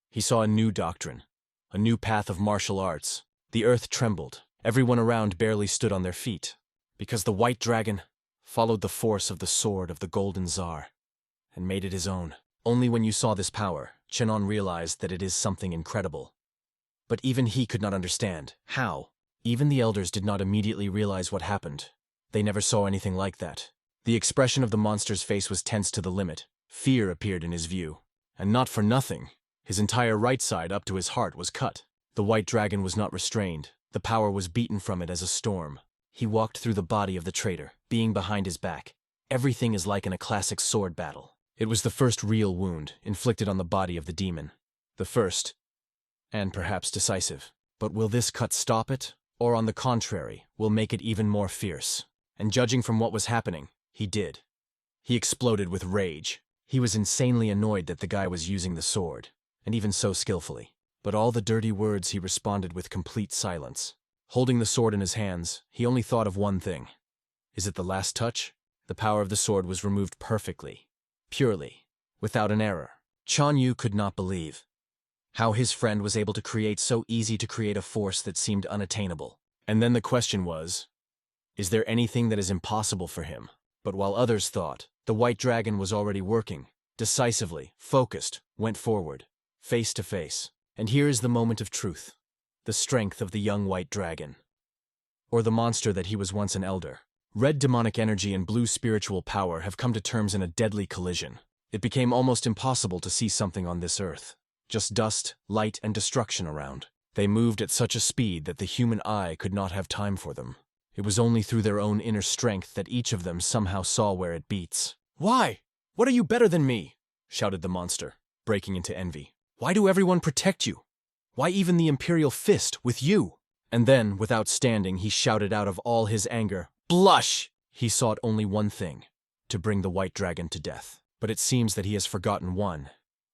He saw a new doctrine, a new path of martial arts. The earth trembled. Everyone around barely stood on their feet, because the white dragon followed the force of the sword of the Golden Tsar and made it his own. Only when you saw this power, Chenon realized that it is something incredible. But even he could not understand how. Even the elders did not immediately realize what happened. They never saw anything like that. The expression of the monster's face was tense to the limit. Fear appeared in his view. And not for nothing. His entire right side up to his heart was cut. The white dragon was not restrained. The power was beaten from it as a storm. He walked through the body of the traitor, being behind his back. Everything is like in a classic sword battle. It was the first real wound inflicted on the body of the demon. The first, and perhaps decisive. But will this cut stop it? Or on the contrary, will make it even more fierce? And judging from what was happening, he did. He exploded with rage. He was insanely annoyed that the guy was using the sword, and even so skillfully. But all the dirty words he responded with complete silence. Holding the sword in his hands, he only thought of one thing. Is it the last touch? The power of the sword was removed perfectly, purely, without an error. Chan Yu could not believe how his friend was able to create so easy to create a force that seemed unattainable. And then the question was, is there anything that is impossible for him? But while others thought, the white dragon was already working, decisively, focused, went forward, face to face. And here is the moment of truth. The strength of the young white dragon. Or the monster that he was once an elder. Red demonic energy and blue spiritual power have come to terms in a deadly collision. It became almost impossible to see something on this earth. Just dust, light, and destruction around. They moved at such a speed that the human eye could not have time for them. It was only through their own inner strength that each of them somehow saw where it beats. "Why? What are you better than me?" shouted the monster, breaking into envy. "Why do everyone protect you? Why even the Imperial Fist, with you?" And then, without standing, he shouted out of all his anger, "Blush!" He sought only one thing, to bring the white dragon to death. But it seems that he has forgotten one.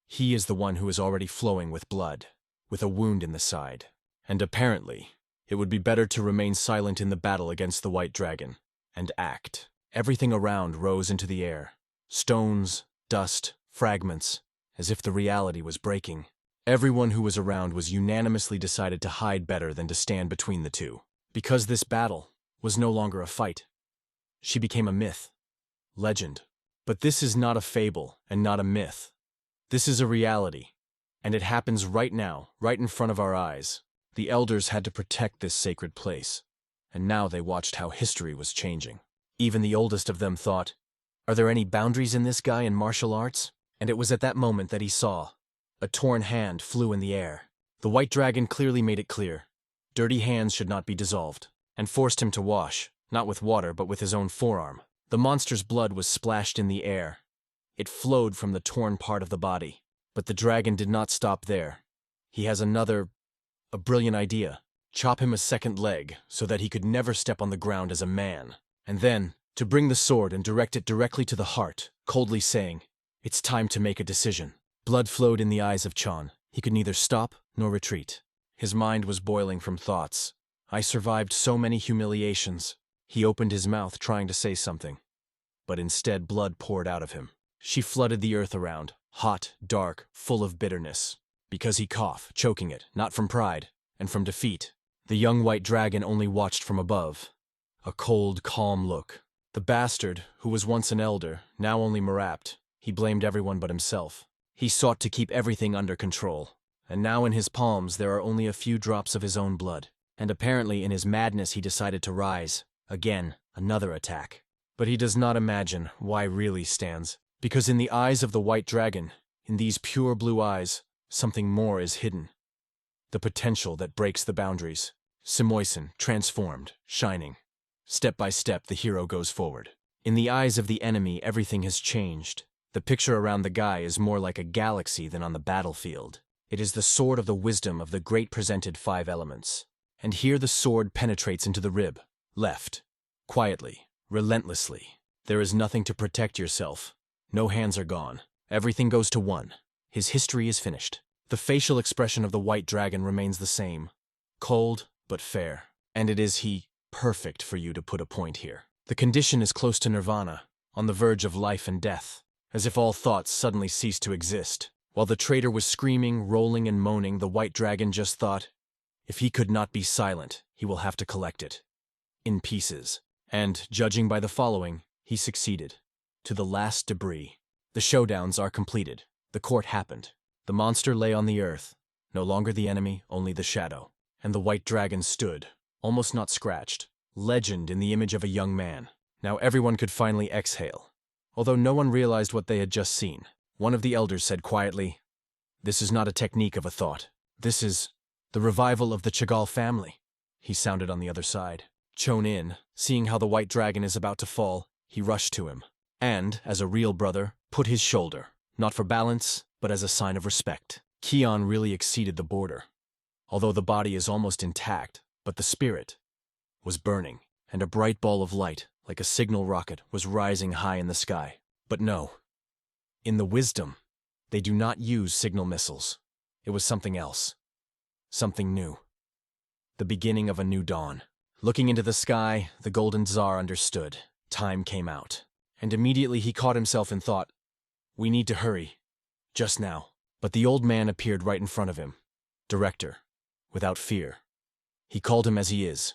He is the one who is already flowing with blood, with a wound in the side. And apparently, it would be better to remain silent in the battle against the white dragon, and act. Everything around rose into the air. Stones, dust, fragments, as if the reality was breaking. Everyone who was around was unanimously decided to hide better than to stand between the two. Because this battle was no longer a fight. She became a myth. Legend. But this is not a fable and not a myth. This is a reality. And it happens right now, right in front of our eyes. The elders had to protect this sacred place. And now they watched how history was changing. Even the oldest of them thought, "Are there any boundaries in this guy in martial arts?" And it was at that moment that he saw. A torn hand flew in the air. The white dragon clearly made it clear. Dirty hands should not be dissolved, and forced him to wash, not with water but with his own forearm. The monster's blood was splashed in the air. It flowed from the torn part of the body. But the dragon did not stop there. He has a brilliant idea. Chop him a second leg so that he could never step on the ground as a man. And then, to bring the sword and direct it directly to the heart, coldly saying, "It's time to make a decision." Blood flowed in the eyes of Chan. He could neither stop nor retreat. His mind was boiling from thoughts. "I survived so many humiliations." He opened his mouth trying to say something. But instead blood poured out of him. She flooded the earth around, hot, dark, full of bitterness. Because he coughed, choking it, not from pride, and from defeat. The young white dragon only watched from above. A cold, calm look. The bastard, who was once an elder, now only marapped. He blamed everyone but himself. He sought to keep everything under control. And now in his palms there are only a few drops of his own blood. And apparently in his madness he decided to rise. Again, another attack. But he does not imagine why really stands. Because in the eyes of the white dragon, in these pure blue eyes, something more is hidden. The potential that breaks the boundaries. Simoisin, transformed, shining. Step by step, the hero goes forward. In the eyes of the enemy, everything has changed. The picture around the guy is more like a galaxy than on the battlefield. It is the sword of the wisdom of the great presented 5 elements. And here the sword penetrates into the rib. Left. Quietly. Relentlessly. There is nothing to protect yourself. No hands are gone. Everything goes to 1. His history is finished. The facial expression of the white dragon remains the same. Cold, but fair. And it is perfect for you to put a point here. The condition is close to nirvana, on the verge of life and death. As if all thoughts suddenly ceased to exist. While the traitor was screaming, rolling, and moaning, the white dragon just thought, if he could not be silent, he will have to collect it. In pieces. And, judging by the following, he succeeded. To the last debris. The showdowns are completed. The court happened. The monster lay on the earth. No longer the enemy, only the shadow. And the white dragon stood, almost not scratched. Legend in the image of a young man. Now everyone could finally exhale. Although no one realized what they had just seen, one of the elders said quietly, "This is not a technique of a thought. This is the revival of the Chagall family." He sounded on the other side. Chonin, seeing how the white dragon is about to fall, he rushed to him. And, as a real brother, put his shoulder, not for balance, but as a sign of respect. Kion really exceeded the border. Although the body is almost intact, but the spirit was burning, and a bright ball of light, like a signal rocket, was rising high in the sky. But no. In the wisdom, they do not use signal missiles. It was something else. Something new. The beginning of a new dawn. Looking into the sky, the Golden Tsar understood. Time came out. And immediately he caught himself and thought, "We need to hurry. Just now." But the old man appeared right in front of him. Director. Without fear. He called him as he is.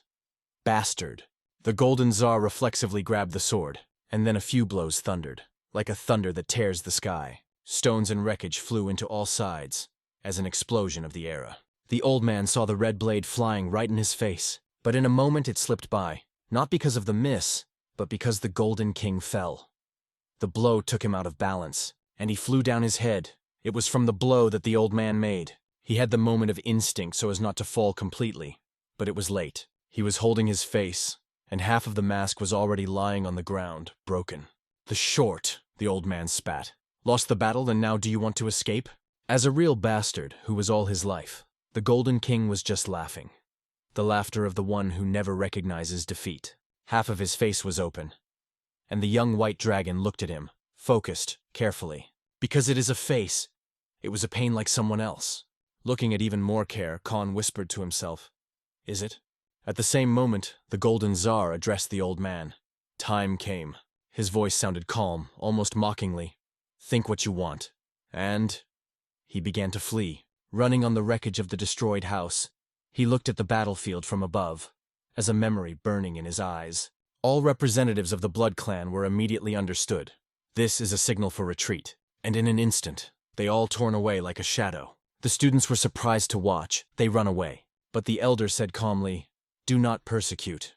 Bastard. The Golden Tsar reflexively grabbed the sword, And then a few blows thundered, like a thunder that tears the sky. Stones and wreckage flew into all sides, as an explosion of the era. The old man saw the red blade flying right in his face, but in a moment it slipped by, not because of the miss, but because the Golden King fell. The blow took him out of balance, and he flew down his head. It was from the blow that the old man made. He had the moment of instinct so as not to fall completely, but it was late. He was holding his face, and half of the mask was already lying on the ground, broken. The short, the old man spat. Lost the battle, and now do you want to escape? As a real bastard, who was all his life, the Golden King was just laughing. The laughter of the one who never recognizes defeat. Half of his face was open, and the young white dragon looked at him, focused, carefully. Because it is a face, it was a pain like someone else. Looking at even more care, Khan whispered to himself, "Is it?" At the same moment, the Golden Tsar addressed the old man. Time came. His voice sounded calm, almost mockingly. "Think what you want." And he began to flee, running on the wreckage of the destroyed house. He looked at the battlefield from above, as a memory burning in his eyes. All representatives of the Blood Clan were immediately understood. This is a signal for retreat, and in an instant, they all torn away like a shadow. The students were surprised to watch. They run away. But the elder said calmly, "Do not persecute.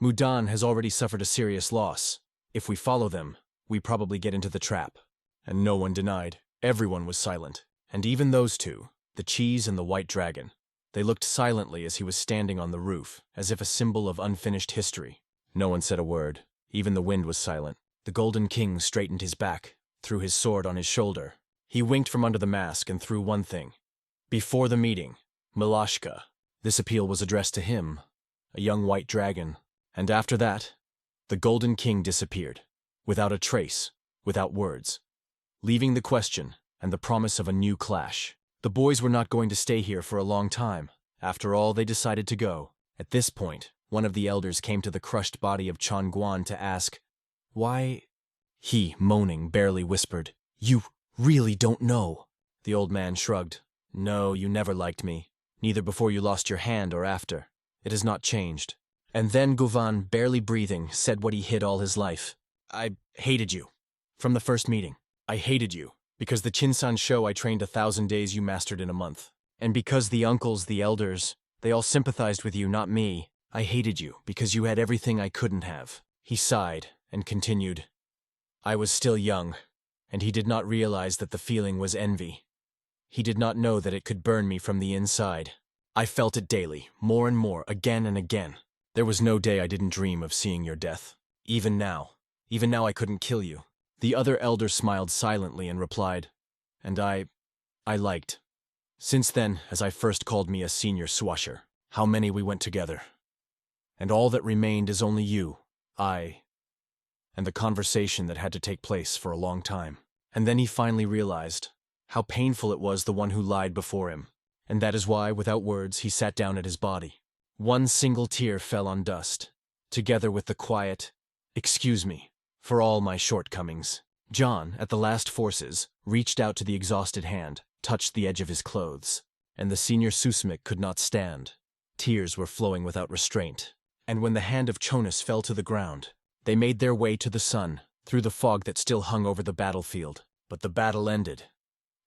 Mudan has already suffered a serious loss. If we follow them, we probably get into the trap." And no one denied. Everyone was silent. And even those two, the cheese and the white dragon, they looked silently as he was standing on the roof, as if a symbol of unfinished history. No one said a word. Even the wind was silent. The Golden King straightened his back, threw his sword on his shoulder. He winked from under the mask and threw one thing. Before the meeting, Milashka. This appeal was addressed to him, a young white dragon. And after that, the Golden King disappeared, without a trace, without words, leaving the question and the promise of a new clash. The boys were not going to stay here for a long time. After all, they decided to go. At this point, one of the elders came to the crushed body of Chan Guan to ask, "Why?" He, moaning, barely whispered, "You really don't know." The old man shrugged. "No, you never liked me, neither before you lost your hand or after. It has not changed." And then Guvan, barely breathing, said what he hid all his life. "I hated you. From the first meeting. I hated you. Because the Chinsan show I trained 1,000 days you mastered in a month. And because the uncles, the elders, they all sympathized with you, not me. I hated you because you had everything I couldn't have." He sighed and continued, "I was still young, and he did not realize that the feeling was envy. He did not know that it could burn me from the inside. I felt it daily, more and more, again and again. There was no day I didn't dream of seeing your death. Even now I couldn't kill you." The other elder smiled silently and replied, "And I liked. Since then, as I first called me a senior swasher, how many we went together. And all that remained is only you, I, and the conversation that had to take place for a long time." And then he finally realized how painful it was the one who lied before him. And that is why, without words, he sat down at his body. One single tear fell on dust, together with the quiet, "Excuse me, for all my shortcomings." John, at the last forces, reached out to the exhausted hand, touched the edge of his clothes, and the senior Susmik could not stand. Tears were flowing without restraint. And when the hand of Chonas fell to the ground, they made their way to the sun, through the fog that still hung over the battlefield. But the battle ended,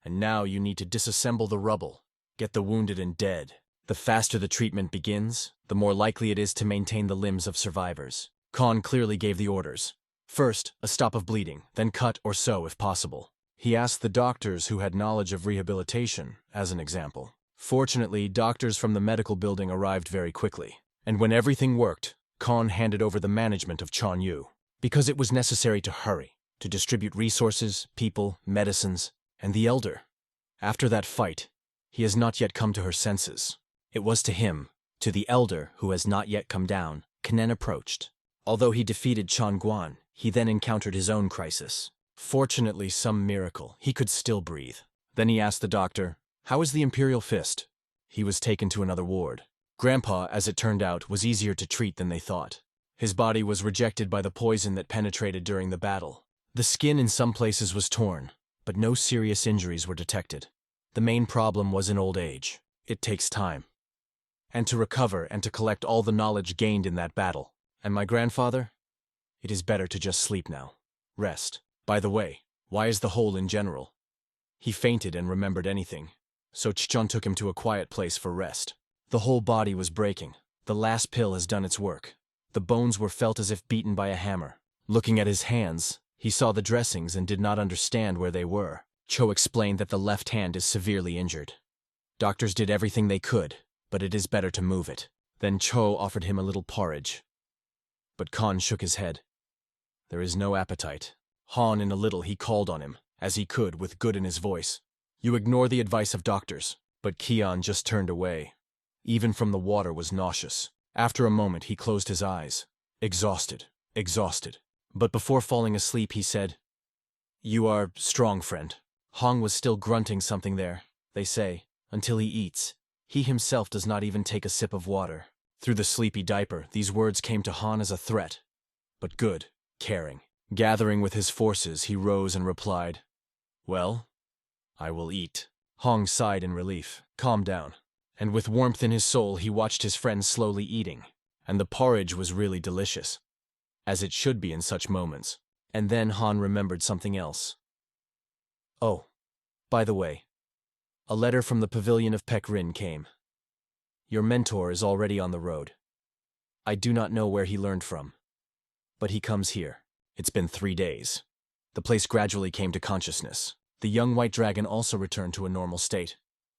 and now you need to disassemble the rubble, get the wounded and dead. The faster the treatment begins, the more likely it is to maintain the limbs of survivors. Khan clearly gave the orders. First, a stop of bleeding, then cut or sew if possible. He asked the doctors who had knowledge of rehabilitation, as an example. Fortunately, doctors from the medical building arrived very quickly. And when everything worked, Khan handed over the management of Chan Yu. Because it was necessary to hurry, to distribute resources, people, medicines, and the elder. After that fight, he has not yet come to her senses. It was to him, to the elder who has not yet come down, Kanen approached. Although he defeated Chan Guan, he then encountered his own crisis. Fortunately, some miracle, he could still breathe. Then he asked the doctor, "How is the Imperial Fist?" He was taken to another ward. Grandpa, as it turned out, was easier to treat than they thought. His body was rejected by the poison that penetrated during the battle. The skin in some places was torn, but no serious injuries were detected. The main problem was in old age. It takes time. And to recover and to collect all the knowledge gained in that battle. And my grandfather? It is better to just sleep now. Rest. By the way, why is the hole in general? He fainted and remembered anything, so Chichon took him to a quiet place for rest. The whole body was breaking. The last pill has done its work. The bones were felt as if beaten by a hammer. Looking at his hands, he saw the dressings and did not understand where they were. Cho explained that the left hand is severely injured. Doctors did everything they could, but it is better to move it. Then Cho offered him a little porridge. But Khan shook his head. There is no appetite. Han, in a little, he called on him, as he could, with good in his voice. You ignore the advice of doctors. But Kian just turned away. Even from the water was nauseous. After a moment, he closed his eyes. Exhausted. But before falling asleep, he said, You are strong, friend. Hong was still grunting something there, they say, until he eats. He himself does not even take a sip of water. Through the sleepy diaper, these words came to Han as a threat. But good, caring. Gathering with his forces, he rose and replied, Well, I will eat. Hong sighed in relief. Calm down. And with warmth in his soul, he watched his friend slowly eating. And the porridge was really delicious, as it should be in such moments. And then Han remembered something else. Oh, by the way, a letter from the pavilion of Peck Rin came. Your mentor is already on the road. I do not know where he learned from, but he comes here. It's been 3 days. The place gradually came to consciousness. The young white dragon also returned to a normal state.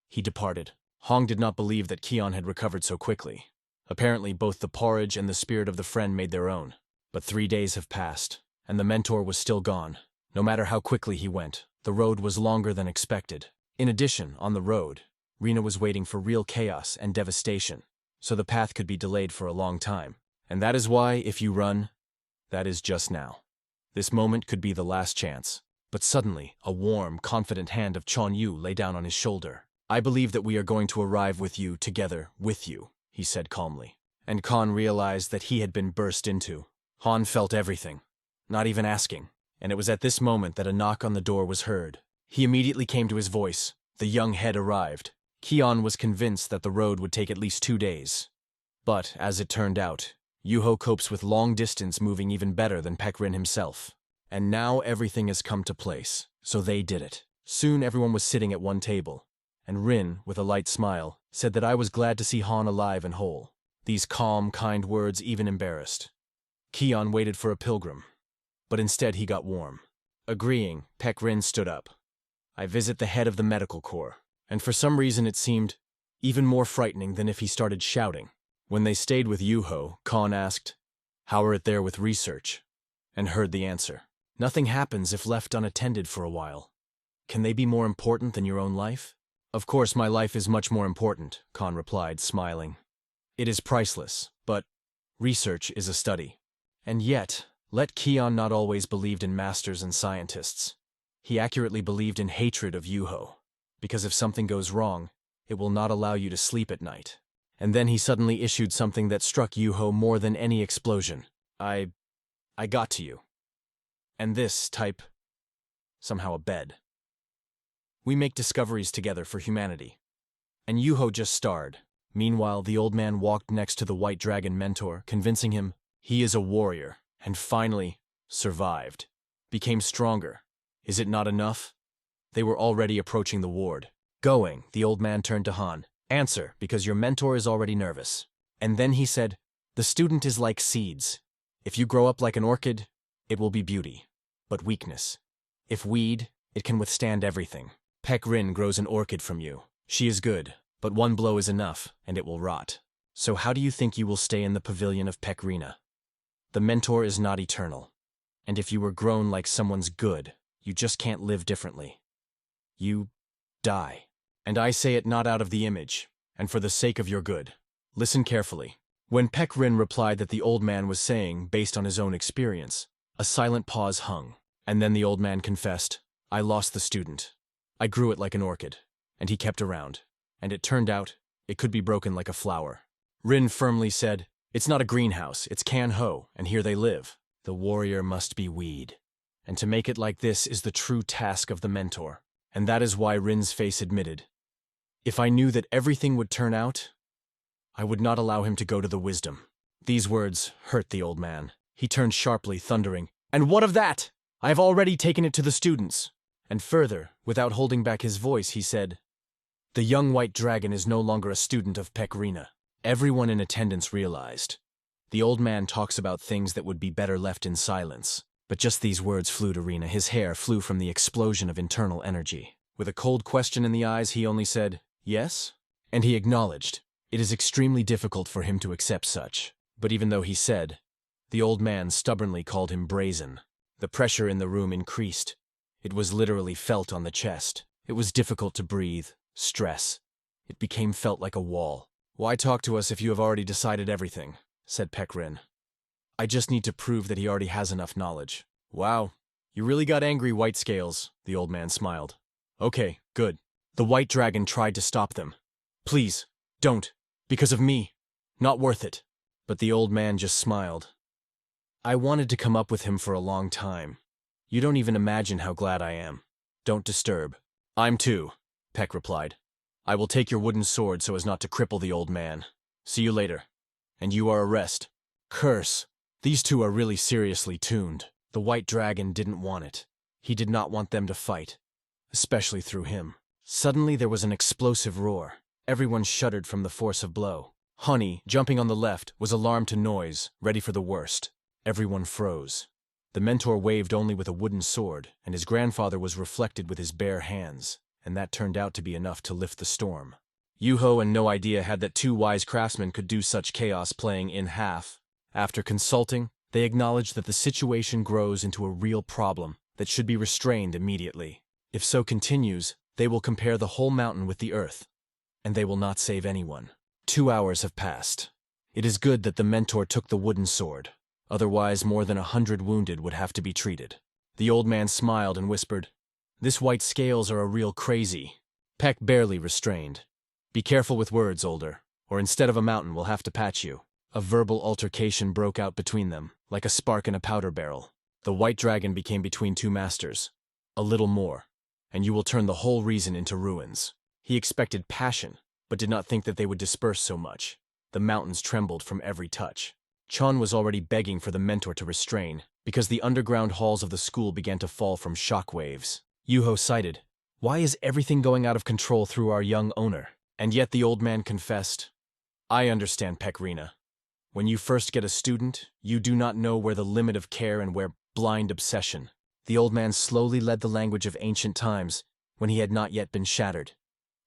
He departed. Hong did not believe that Kion had recovered so quickly. Apparently, both the porridge and the spirit of the friend made their own. But 3 days have passed, and the mentor was still gone. No matter how quickly he went, the road was longer than expected. In addition, on the road, Rena was waiting for real chaos and devastation, so the path could be delayed for a long time. And that is why, if you run, that is just now. This moment could be the last chance. But suddenly, a warm, confident hand of Chon Yu lay down on his shoulder. I believe that we are going to arrive with you, together, with you, he said calmly. And Khan realized that he had been burst into. Han felt everything, not even asking. And it was at this moment that a knock on the door was heard. He immediately came to his voice. The young head arrived. Kion was convinced that the road would take at least 2 days. But, as it turned out, Yuho copes with long distance moving even better than Peck Rin himself. And now everything has come to place, so they did it. Soon everyone was sitting at one table, and Rin, with a light smile, said that I was glad to see Han alive and whole. These calm, kind words even embarrassed. Kion waited for a pilgrim, but instead he got warm. Agreeing, Peck Rin stood up. I visit the head of the medical corps, and for some reason it seemed even more frightening than if he started shouting. When they stayed with Yuho, Khan asked, How are it there with research? And heard the answer. Nothing happens if left unattended for a while. Can they be more important than your own life? Of course my life is much more important, Khan replied, smiling. It is priceless, but research is a study. And yet, let Kion not always believed in masters and scientists. He accurately believed in hatred of Yuho, because if something goes wrong, it will not allow you to sleep at night. And then he suddenly issued something that struck Yuho more than any explosion. I got to you. And this type, somehow a bed. We make discoveries together for humanity. And Yuho just starred. Meanwhile, the old man walked next to the white dragon mentor, convincing him he is a warrior, and finally survived. Became stronger. Is it not enough? They were already approaching the ward. Going, the old man turned to Han. Answer, because your mentor is already nervous. And then he said, The student is like seeds. If you grow up like an orchid, it will be beauty, but weakness. If weed, it can withstand everything. Peck Rin grows an orchid from you. She is good, but one blow is enough, and it will rot. So how do you think you will stay in the pavilion of Peck Rina? The mentor is not eternal, and if you were grown like someone's good, you just can't live differently. You die. And I say it not out of the image, and for the sake of your good. Listen carefully. When Peck Rin replied that the old man was saying, based on his own experience, a silent pause hung, and then the old man confessed, I lost the student. I grew it like an orchid, and he kept around, and it turned out it could be broken like a flower. Rin firmly said, It's not a greenhouse, it's Can-Ho, and here they live. The warrior must be weed. And to make it like this is the true task of the mentor. And that is why Rin's face admitted, If I knew that everything would turn out, I would not allow him to go to the wisdom. These words hurt the old man. He turned sharply, thundering, "And what of that? I have already taken it to the students." And further, without holding back his voice, he said, "The young white dragon is no longer a student of Peck." Everyone in attendance realized. The old man talks about things that would be better left in silence. But just these words flew to Rina. His hair flew from the explosion of internal energy. With a cold question in the eyes, he only said, "Yes?" And he acknowledged. It is extremely difficult for him to accept such. But even though he said, the old man stubbornly called him brazen. The pressure in the room increased. It was literally felt on the chest. It was difficult to breathe. Stress. It became felt like a wall. "Why talk to us if you have already decided everything?" said Peck. "I just need to prove that he already has enough knowledge." "Wow, you really got angry, White Scales," the old man smiled. "Okay, good. The white dragon tried to stop them. Please, don't. Because of me. Not worth it." But the old man just smiled. "I wanted to come up with him for a long time. You don't even imagine how glad I am. Don't disturb." "I'm too," Peck replied. "I will take your wooden sword so as not to cripple the old man. See you later. And you are arrested." Curse. These two are really seriously tuned. The white dragon didn't want it. He did not want them to fight. Especially through him. Suddenly there was an explosive roar. Everyone shuddered from the force of blow. Honey, jumping on the left, was alarmed to noise, ready for the worst. Everyone froze. The mentor waved only with a wooden sword, and his grandfather was reflected with his bare hands, and that turned out to be enough to lift the storm. Yuho and No Idea had that two wise craftsmen could do such chaos playing in half. After consulting, they acknowledged that the situation grows into a real problem that should be restrained immediately. If so continues, they will compare the whole mountain with the earth, and they will not save anyone. 2 hours have passed. It is good that the mentor took the wooden sword. Otherwise, more than 100 wounded would have to be treated. The old man smiled and whispered, "This White Scales are a real crazy." Peck barely restrained. "Be careful with words, older, or instead of a mountain we'll have to patch you." A verbal altercation broke out between them, like a spark in a powder barrel. The white dragon became between two masters. "A little more, and you will turn the whole reason into ruins." He expected passion, but did not think that they would disperse so much. The mountains trembled from every touch. Chon was already begging for the mentor to restrain, because the underground halls of the school began to fall from shock waves. Yuho sighed. "Why is everything going out of control through our young owner?" And yet the old man confessed, "I understand, Peck. When you first get a student, you do not know where the limit of care and where blind obsession." The old man slowly led the language of ancient times, when he had not yet been shattered,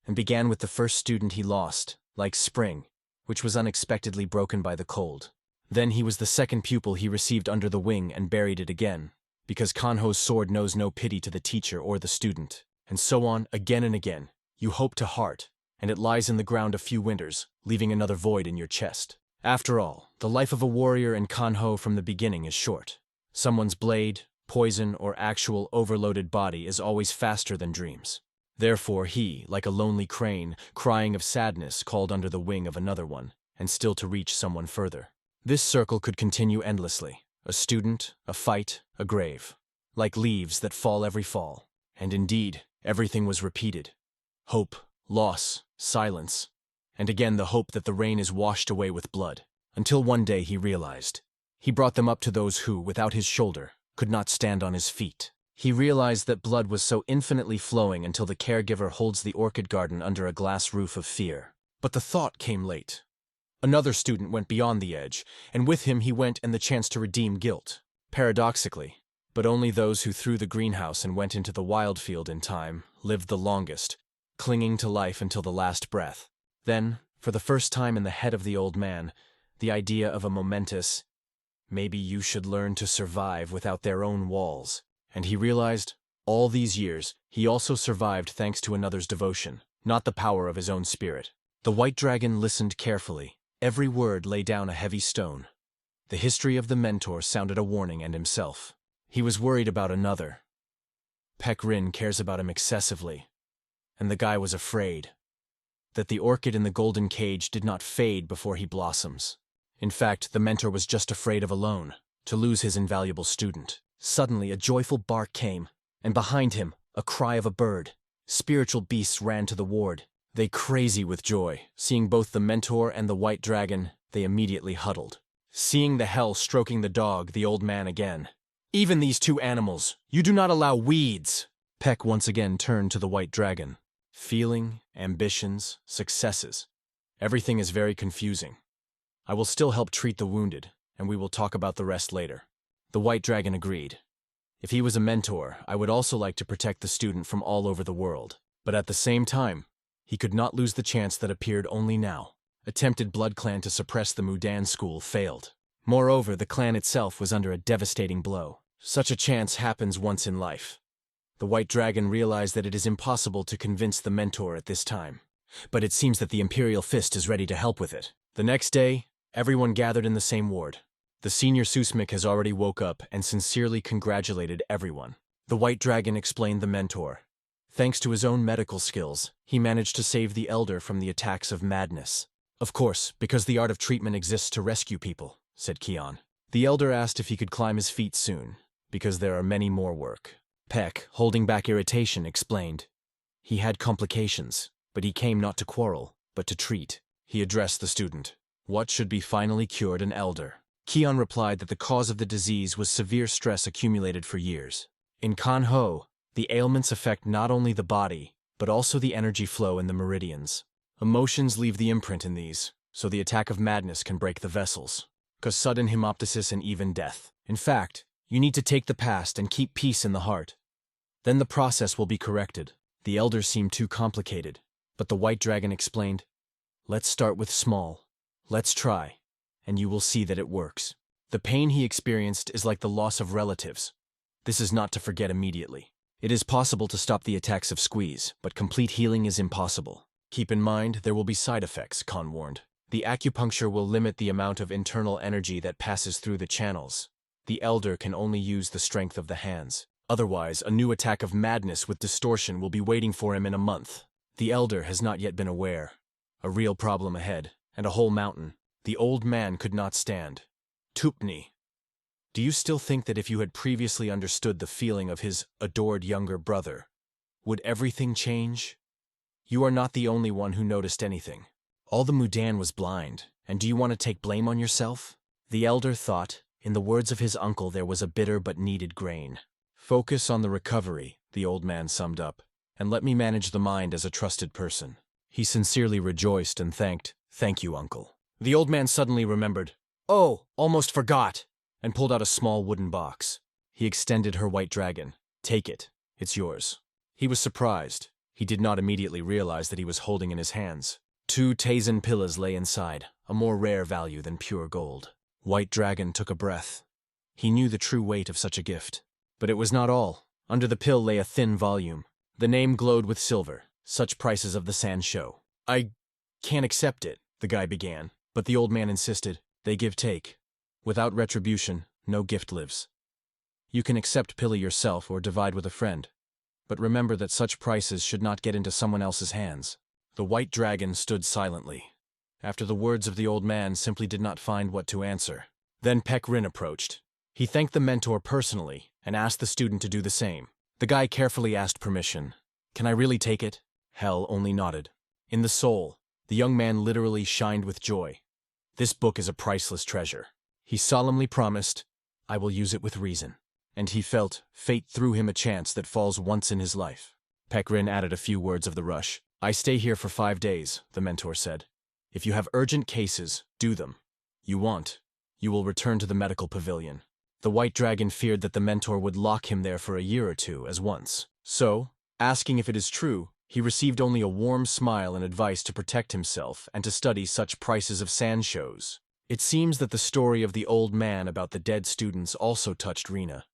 and began with the first student he lost, like spring, which was unexpectedly broken by the cold. Then he was the second pupil he received under the wing and buried it again, because Kanho's sword knows no pity to the teacher or the student. And so on, again and again. You hope to heart, and it lies in the ground a few winters, leaving another void in your chest. After all, the life of a warrior in Kanho from the beginning is short. Someone's blade, poison, or actual overloaded body is always faster than dreams. Therefore he, like a lonely crane, crying of sadness, called under the wing of another one, and still to reach someone further. This circle could continue endlessly. A student, a fight, a grave. Like leaves that fall every fall. And indeed, everything was repeated. Hope, loss, silence. And again the hope that the rain is washed away with blood. Until one day he realized. He brought them up to those who, without his shoulder, could not stand on his feet. He realized that blood was so infinitely flowing until the caregiver holds the orchid garden under a glass roof of fear. But the thought came late. Another student went beyond the edge, and with him he went and the chance to redeem guilt. Paradoxically, but only those who threw the greenhouse and went into the wild field in time lived the longest, clinging to life until the last breath. Then, for the first time in the head of the old man, the idea of a momentous, "Maybe you should learn to survive without their own walls." And he realized, all these years, he also survived thanks to another's devotion, not the power of his own spirit. The white dragon listened carefully. Every word lay down a heavy stone. The history of the mentor sounded a warning and himself. He was worried about another. Peck cares about him excessively. And the guy was afraid that the orchid in the golden cage did not fade before he blossoms. In fact, the mentor was just afraid of alone, to lose his invaluable student. Suddenly, a joyful bark came, and behind him, a cry of a bird. Spiritual beasts ran to the ward. They crazy with joy. Seeing both the mentor and the white dragon, they immediately huddled. Seeing the hell stroking the dog, the old man again. Even these two animals, you do not allow weeds. Peck once again turned to the white dragon. Feeling, ambitions, successes. Everything is very confusing. I will still help treat the wounded, and we will talk about the rest later. The white dragon agreed. If he was a mentor, I would also like to protect the student from all over the world. But at the same time, he could not lose the chance that appeared only now. Attempted Blood Clan to suppress the Mudan school failed. Moreover, the clan itself was under a devastating blow. Such a chance happens once in life. The white dragon realized that it is impossible to convince the mentor at this time. But it seems that the Imperial Fist is ready to help with it. The next day, everyone gathered in the same ward. The senior Susmik has already woke up and sincerely congratulated everyone. The white dragon explained the mentor. Thanks to his own medical skills, he managed to save the elder from the attacks of madness. Of course, because the art of treatment exists to rescue people, said Kion. The elder asked if he could climb his feet soon, because there are many more work. Peck, holding back irritation, explained. He had complications, but he came not to quarrel, but to treat. He addressed the student. What should be finally cured an elder? Kion replied that the cause of the disease was severe stress accumulated for years. In Kanho, the ailments affect not only the body, but also the energy flow in the meridians. Emotions leave the imprint in these, so the attack of madness can break the vessels, cause sudden hemoptysis and even death. In fact, you need to take the past and keep peace in the heart. Then the process will be corrected. The elders seemed too complicated, but the white dragon explained, let's start with small. Let's try, and you will see that it works. The pain he experienced is like the loss of relatives. This is not to forget immediately. It is possible to stop the attacks of squeeze, but complete healing is impossible. Keep in mind, there will be side effects, Khan warned. The acupuncture will limit the amount of internal energy that passes through the channels. The elder can only use the strength of the hands. Otherwise, a new attack of madness with distortion will be waiting for him in a month. The elder has not yet been aware. A real problem ahead, and a whole mountain. The old man could not stand. Tupni. Do you still think that if you had previously understood the feeling of his adored younger brother, would everything change? You are not the only one who noticed anything. All the Mudan was blind, and do you want to take blame on yourself? The elder thought, in the words of his uncle there was a bitter but needed grain. Focus on the recovery, the old man summed up, and let me manage the mind as a trusted person. He sincerely rejoiced and thank you, uncle. The old man suddenly remembered, oh, almost forgot, and pulled out a small wooden box. He extended her white dragon. Take it, it's yours. He was surprised. He did not immediately realize that he was holding in his hands. 2 Tazen pillas lay inside, a more rare value than pure gold. White Dragon took a breath. He knew the true weight of such a gift. But it was not all. Under the pill lay a thin volume. The name glowed with silver. Such prices of the sand show. I can't accept it, the guy began. But the old man insisted. They give take. Without retribution, no gift lives. You can accept pilla yourself or divide with a friend. But remember that such prices should not get into someone else's hands. The white dragon stood silently. After the words of the old man, simply did not find what to answer. Then Peck Rin approached. He thanked the mentor personally and asked the student to do the same. The guy carefully asked permission. Can I really take it? Hell only nodded. In the soul, the young man literally shined with joy. This book is a priceless treasure. He solemnly promised, I will use it with reason. And he felt fate threw him a chance that falls once in his life. Peck Rin added a few words of the rush. I stay here for 5 days, the mentor said. If you have urgent cases, do them. You will return to the medical pavilion. The white dragon feared that the mentor would lock him there for a year or two as once. So, asking if it is true, he received only a warm smile and advice to protect himself and to study such prices of sand shows. It seems that the story of the old man about the dead students also touched Rina.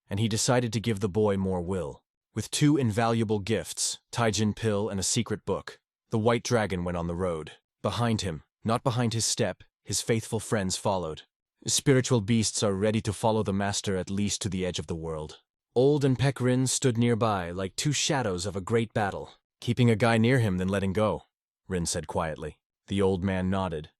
And he decided to give the boy more will. With 2 invaluable gifts, Taijin pill and a secret book, the white dragon went on the road. Behind him, not behind his step, his faithful friends followed. Spiritual beasts are ready to follow the master at least to the edge of the world. Old and Peck Rin stood nearby like 2 shadows of a great battle. Keeping a guy near him than letting go, Rin said quietly. The old man nodded.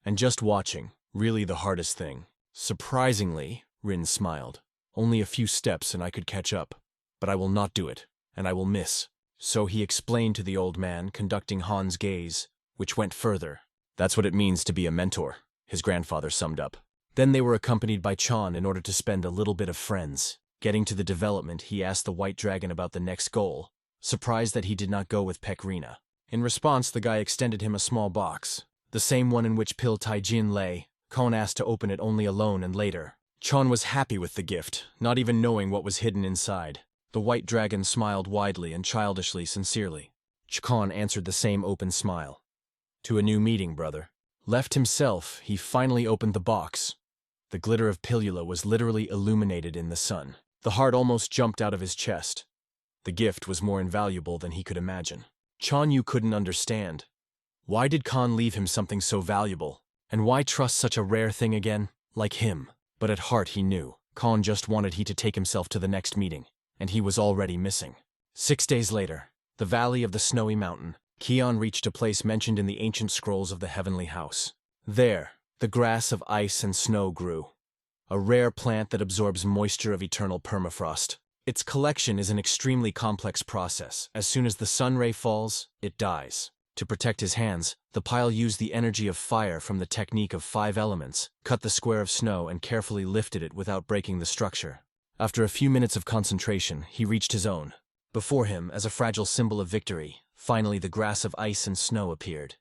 And just watching, really the hardest thing. Surprisingly, Rin smiled. Only a few steps and I could catch up. But I will not do it, and I will miss. So he explained to the old man, conducting Han's gaze, which went further. That's what it means to be a mentor. his grandfather summed up. Then they were accompanied by Chon in order to spend a little bit of friends. Getting to the development, he asked the White Dragon about the next goal, surprised that he did not go with Peck. In response, the guy extended him a small box, the same one in which Pil Taijin lay. Kon asked to open it only alone and later. Chon was happy with the gift, not even knowing what was hidden inside. The White Dragon smiled widely and childishly sincerely. Chkon answered the same open smile. To a new meeting, brother. Left himself, he finally opened the box. The glitter of Pilula was literally illuminated in the sun. The heart almost jumped out of his chest. The gift was more invaluable than he could imagine. Chanyu couldn't understand. Why did Khan leave him something so valuable? And why trust such a rare thing again? Like him. But at heart he knew. Khan just wanted he to take himself to the next meeting. And he was already missing. 6 days later, the valley of the snowy mountain, Kion reached a place mentioned in the ancient scrolls of the Heavenly House. There, the grass of ice and snow grew. A rare plant that absorbs moisture of eternal permafrost. Its collection is an extremely complex process. As soon as the sun ray falls, it dies. To protect his hands, the pile used the energy of fire from the technique of 5 elements, cut the square of snow and carefully lifted it without breaking the structure. After a few minutes of concentration, he reached his own. Before him, as a fragile symbol of victory, finally the grass of ice and snow appeared.